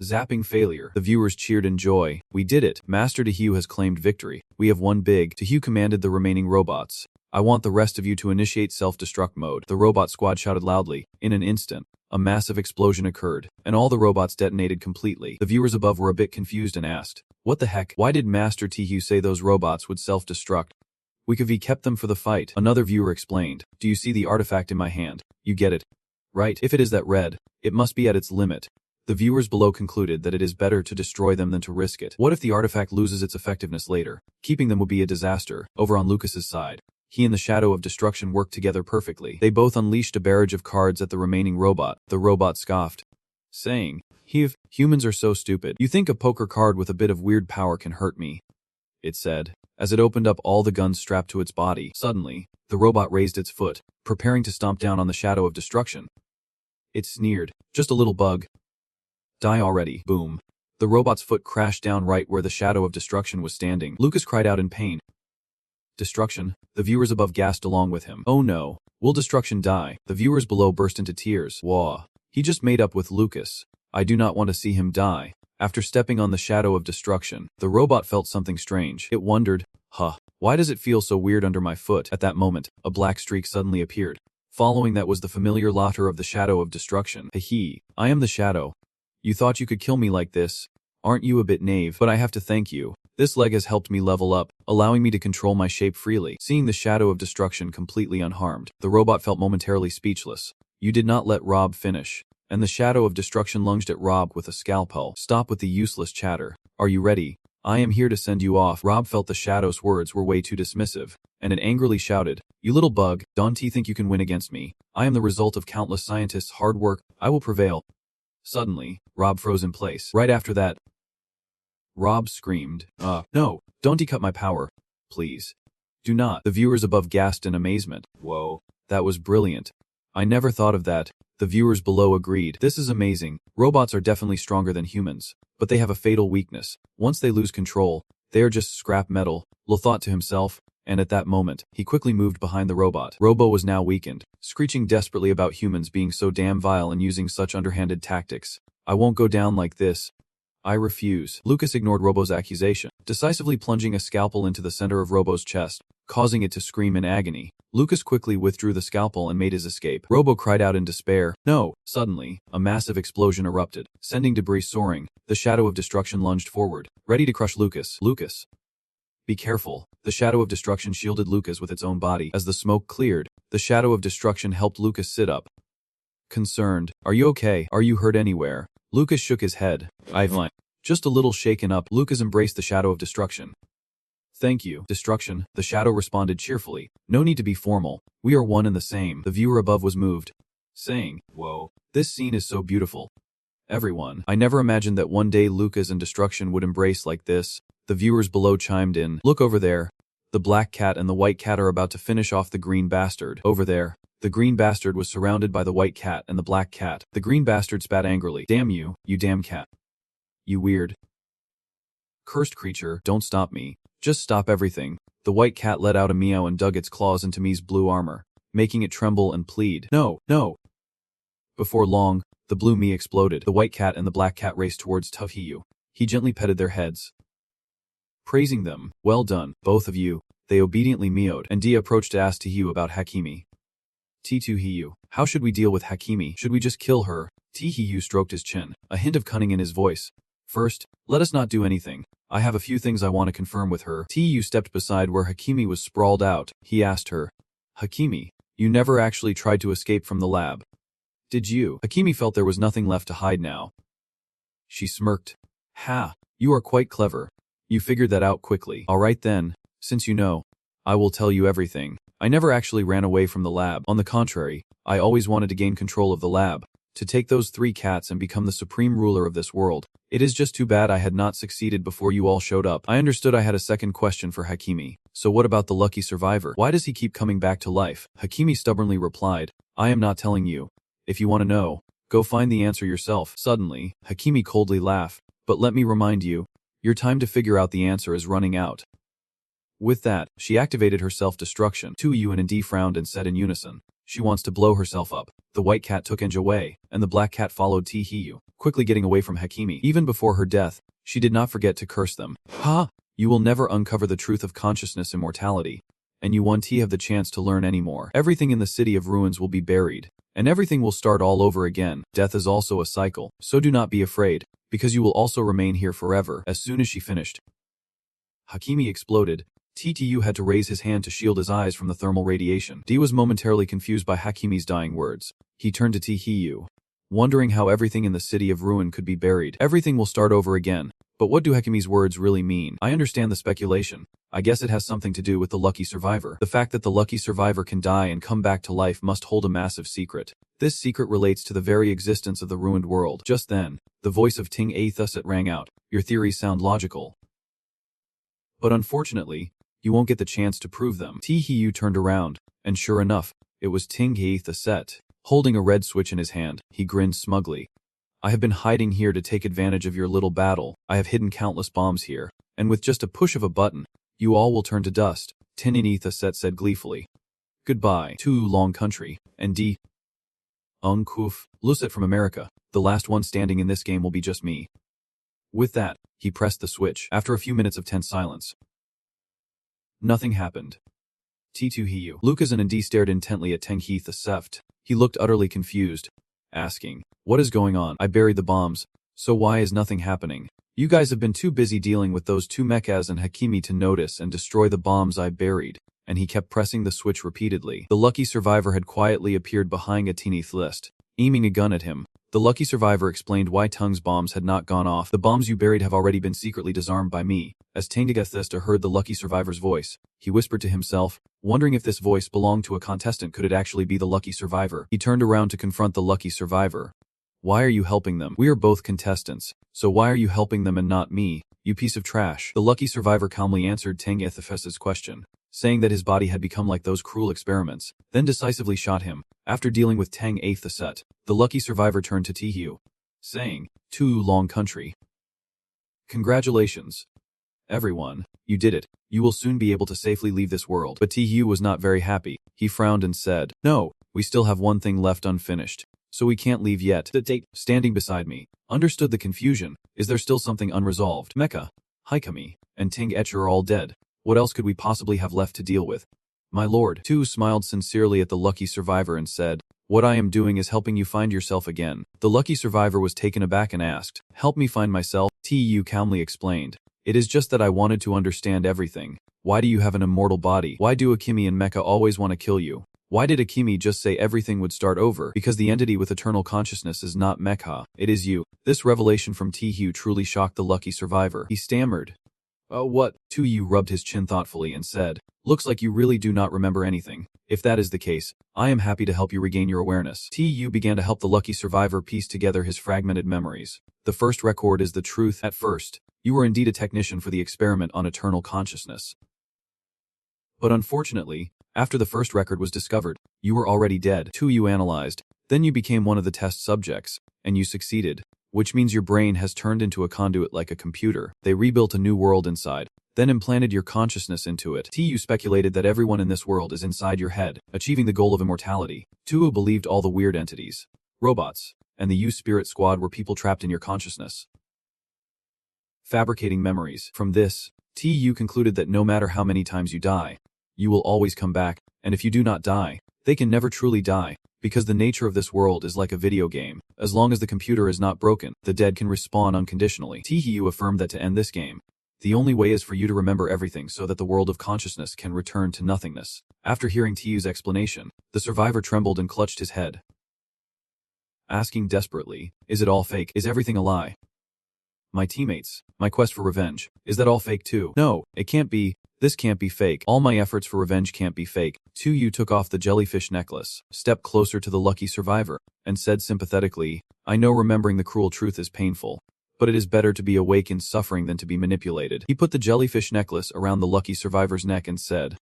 [SPEAKER 1] Zapping failure. The viewers cheered in joy. We did it. Master Tihiyu has claimed victory. We have won big. Tihiyu commanded the remaining robots. I want the rest of you to initiate self-destruct mode. The robot squad shouted loudly. In an instant, a massive explosion occurred, and all the robots detonated completely. The viewers above were a bit confused and asked, what the heck? Why did Master Tihiyu say those robots would self-destruct? We could have kept them for the fight. Another viewer explained. Do you see the artifact in my hand? You get it. Right? If it is that red, it must be at its limit. The viewers below concluded that it is better to destroy them than to risk it. What if the artifact loses its effectiveness later? Keeping them would be a disaster. Over on Lucas's side, he and the Shadow of Destruction worked together perfectly. They both unleashed a barrage of cards at the remaining robot. The robot scoffed, saying, humans are so stupid. You think a poker card with a bit of weird power can hurt me? It said, as it opened up all the guns strapped to its body. Suddenly, the robot raised its foot, preparing to stomp down on the Shadow of Destruction. It sneered, just a little bug. Die already. Boom. The robot's foot crashed down right where the Shadow of Destruction was standing. Lucas cried out in pain. Destruction. The viewers above gasped along with him. Oh no. Will Destruction die? The viewers below burst into tears. Wah. He just made up with Lucas. I do not want to see him die. After stepping on the Shadow of Destruction, the robot felt something strange. It wondered, why does it feel so weird under my foot? At that moment, a black streak suddenly appeared. Following that was the familiar laughter of the Shadow of Destruction. Hee. I am the Shadow. You thought you could kill me like this? Aren't you a bit naive? But I have to thank you. This leg has helped me level up, allowing me to control my shape freely. Seeing the Shadow of Destruction completely unharmed, the robot felt momentarily speechless. You did not let Rob finish. And the Shadow of Destruction lunged at Rob with a scalpel. Stop with the useless chatter. Are you ready? I am here to send you off. Rob felt the Shadow's words were way too dismissive, and it angrily shouted, You little bug, don't you think you can win against me? I am the result of countless scientists' hard work. I will prevail. Suddenly, Rob froze in place. Right after that, Rob screamed, no, don't cut my power. Please. Do not. The viewers above gasped in amazement. Whoa, that was brilliant. I never thought of that. The viewers below agreed. This is amazing. Robots are definitely stronger than humans, but they have a fatal weakness. Once they lose control, they are just scrap metal, Lil thought to himself, and at that moment, he quickly moved behind the robot. Robo was now weakened, screeching desperately about humans being so damn vile and using such underhanded tactics. I won't go down like this. I refuse. Lucas ignored Robo's accusation, decisively plunging a scalpel into the center of Robo's chest, causing it to scream in agony. Lucas quickly withdrew the scalpel and made his escape. Robo cried out in despair. No! Suddenly, a massive explosion erupted, sending debris soaring. The Shadow of Destruction lunged forward, ready to crush Lucas. Lucas. Be careful. The Shadow of Destruction shielded Lucas with its own body. As the smoke cleared, the Shadow of Destruction helped Lucas sit up. Concerned. Are you okay? Are you hurt anywhere? Lucas shook his head. I'm just a little shaken up. Lucas embraced the Shadow of Destruction. Thank you, Destruction. The Shadow responded cheerfully. No need to be formal. We are one and the same. The viewer above was moved, saying, Whoa, this scene is so beautiful. Everyone. I never imagined that one day Lucas and Destruction would embrace like this. The viewers below chimed in. Look over there. The black cat and the white cat are about to finish off the green bastard. Over there. The green bastard was surrounded by the white cat and the black cat. The green bastard spat angrily. Damn you, you damn cat. You weird. Cursed creature, don't stop me. Just stop everything. The white cat let out a meow and dug its claws into Mi's blue armor, making it tremble and plead. No, no. Before long, the blue Mi exploded. The white cat and the black cat raced towards Tough Hiyu. He gently petted their heads, praising them. Well done, both of you. They obediently meowed, and Dia approached to ask Hiyu about Hakimi. T2 Hiyu, how should we deal with Hakimi? Should we just kill her? Hiyu stroked his chin, a hint of cunning in his voice. First, let us not do anything. I have a few things I want to confirm with her. Hiyu stepped beside where Hakimi was sprawled out. He asked her, Hakimi, you never actually tried to escape from the lab, did you? Hakimi felt there was nothing left to hide now. She smirked. Ha, you are quite clever. You figured that out quickly. Alright then, since you know, I will tell you everything. I never actually ran away from the lab. On the contrary, I always wanted to gain control of the lab, to take those 3 cats and become the supreme ruler of this world. It is just too bad I had not succeeded before you all showed up. I understood I had a second question for Hakimi. So what about the lucky survivor? Why does he keep coming back to life? Hakimi stubbornly replied, I am not telling you. If you want to know, go find the answer yourself. Suddenly, Hakimi coldly laughed. But let me remind you, your time to figure out the answer is running out. With that, she activated her self-destruction. Hiyu and D frowned and said in unison, she wants to blow herself up. The white cat took Enja away, and the black cat followed Hiyu, quickly getting away from Hakimi. Even before her death, she did not forget to curse them. Ha! You will never uncover the truth of consciousness immortality, and you won't have the chance to learn anymore. Everything in the City of Ruins will be buried, and everything will start all over again. Death is also a cycle, so do not be afraid, because you will also remain here forever. As soon as she finished, Hakimi exploded, TTU had to raise his hand to shield his eyes from the thermal radiation. D was momentarily confused by Hakimi's dying words. He turned to TTU, wondering how everything in the city of ruin could be buried. Everything will start over again. But what do Hakimi's words really mean? I understand the speculation. I guess it has something to do with the lucky survivor. The fact that the lucky survivor can die and come back to life must hold a massive secret. This secret relates to the very existence of the ruined world. Just then, the voice of Ting Athusset rang out. Your theories sound logical, but unfortunately, you won't get the chance to prove them. Tihiu turned around, and sure enough, it was Ting Athusset. Holding a red switch in his hand, he grinned smugly. I have been hiding here to take advantage of your little battle. I have hidden countless bombs here, and with just a push of a button, you all will turn to dust, Ting Athusset said gleefully. Goodbye, to long country, and D. Kuf, Lucet from America. The last one standing in this game will be just me. With that, he pressed the switch. After a few minutes of tense silence, nothing happened. T2 Hiyu. Lucas and D stared intently at Teng Athusset. He looked utterly confused, asking, what is going on? I buried the bombs, so why is nothing happening? You guys have been too busy dealing with those two mechas and Hakimi to notice and destroy the bombs I buried, and he kept pressing the switch repeatedly. The lucky survivor had quietly appeared behind a teenth list, aiming a gun at him. The lucky survivor explained why Tung's bombs had not gone off. The bombs you buried have already been secretly disarmed by me. As Tengathista heard the lucky survivor's voice, he whispered to himself, wondering if this voice belonged to a contestant. Could it actually be the lucky survivor? He turned around to confront the lucky survivor. Why are you helping them? We are both contestants, so why are you helping them and not me, you piece of trash? The lucky survivor calmly answered Tengathifesta's question, saying that his body had become like those cruel experiments, then decisively shot him. After dealing with Teng Athusset, the lucky survivor turned to Tihiu, saying, "To long country. Congratulations, everyone, you did it. You will soon be able to safely leave this world." But Tihiu was not very happy. He frowned and said, "No, we still have one thing left unfinished, so we can't leave yet." The date, standing beside me, understood the confusion. Is there still something unresolved? Mecha, Haikami, and Ting Etcher are all dead. What else could we possibly have left to deal with? My lord. Tu smiled sincerely at the lucky survivor and said, "What I am doing is helping you find yourself again." The lucky survivor was taken aback and asked, "Help me find myself?" Tu calmly explained, "It is just that I wanted to understand everything. Why do you have an immortal body? Why do Akimi and Mecha always want to kill you? Why did Akimi just say everything would start over? Because the entity with eternal consciousness is not Mecha, it is you." This revelation from Tihu truly shocked the lucky survivor. He stammered, "Oh, what?" Tu rubbed his chin thoughtfully and said, "Looks like you really do not remember anything. If that is the case, I am happy to help you regain your awareness." Tu began to help the lucky survivor piece together his fragmented memories. The first record is the truth. At first, you were indeed a technician for the experiment on eternal consciousness. But unfortunately, after the first record was discovered, you were already dead. Tu analyzed. Then you became one of the test subjects, and you succeeded, which means your brain has turned into a conduit like a computer. They rebuilt a new world inside, then implanted your consciousness into it. Tu speculated that everyone in this world is inside your head, achieving the goal of immortality. Tu believed all the weird entities, robots, and the U-Spirit Squad were people trapped in your consciousness, fabricating memories. From this, Tu concluded that no matter how many times you die, you will always come back, and if you do not die, they can never truly die, because the nature of this world is like a video game. As long as the computer is not broken, the dead can respawn unconditionally. Tihiu affirmed that to end this game, the only way is for you to remember everything so that the world of consciousness can return to nothingness. After hearing Tihu's explanation, the survivor trembled and clutched his head, asking desperately, "Is it all fake? Is everything a lie? My teammates, my quest for revenge, is that all fake too? No, it can't be. This can't be fake. All my efforts for revenge can't be fake." Tu took off the jellyfish necklace, stepped closer to the lucky survivor, and said sympathetically, "I know remembering the cruel truth is painful, but it is better to be awake in suffering than to be manipulated." He put the jellyfish necklace around the lucky survivor's neck and said,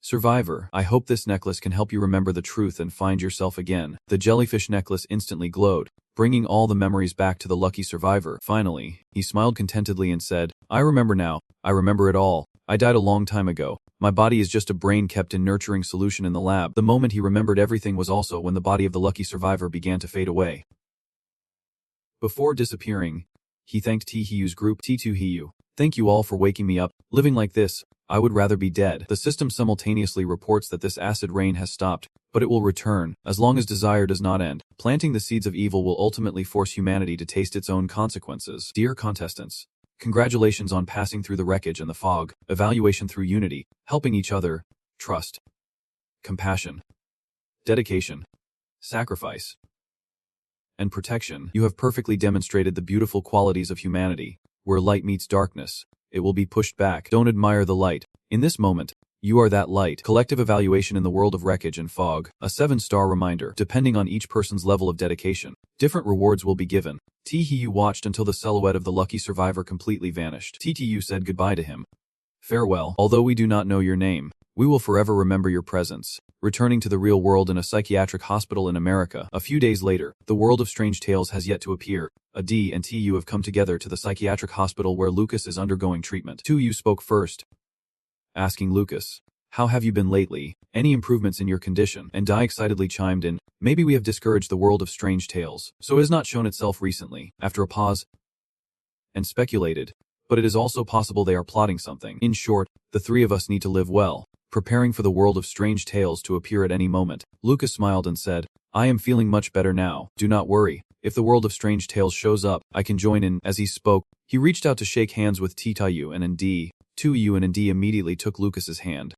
[SPEAKER 1] "Survivor, I hope this necklace can help you remember the truth and find yourself again." The jellyfish necklace instantly glowed, bringing all the memories back to the lucky survivor. Finally, he smiled contentedly and said, "I remember now. I remember it all. I died a long time ago. My body is just a brain kept in nurturing solution in the lab." The moment he remembered everything was also when the body of the lucky survivor began to fade away. Before disappearing, he thanked Tihiu's group. T2 Hiu, "Thank you all for waking me up. Living like this, I would rather be dead." The system simultaneously reports that this acid rain has stopped, but it will return, as long as desire does not end. Planting the seeds of evil will ultimately force humanity to taste its own consequences. Dear contestants, Congratulations on passing through the wreckage and the fog. Evaluation through unity, helping each other, trust, compassion, dedication, sacrifice, and protection. You have perfectly demonstrated the beautiful qualities of humanity. Where light meets darkness, it will be pushed back. Don't admire the light. In this moment, you are that light. Collective evaluation in the world of wreckage and fog. A 7-star reminder. Depending on each person's level of dedication, different rewards will be given. TTU watched until the silhouette of the lucky survivor completely vanished. TTU said goodbye to him. Farewell. Although we do not know your name, we will forever remember your presence. Returning to the real world in a psychiatric hospital in America. A few days later, the world of strange tales has yet to appear. A D and TU have come together to the psychiatric hospital where Lucas is undergoing treatment. 2U spoke first, asking Lucas, "How have you been lately? Any improvements in your condition?" And Dai excitedly chimed in, "Maybe we have discouraged the world of strange tales, so it has not shown itself recently." After a pause, and speculated, "But it is also possible they are plotting something. In short, the three of us need to live well, preparing for the world of strange tales to appear at any moment." Lucas smiled and said, "I am feeling much better now. Do not worry. If the world of strange tales shows up, I can join in." As he spoke, he reached out to shake hands with Titayu and Nd. 2U and Nd immediately took Lucas's hand.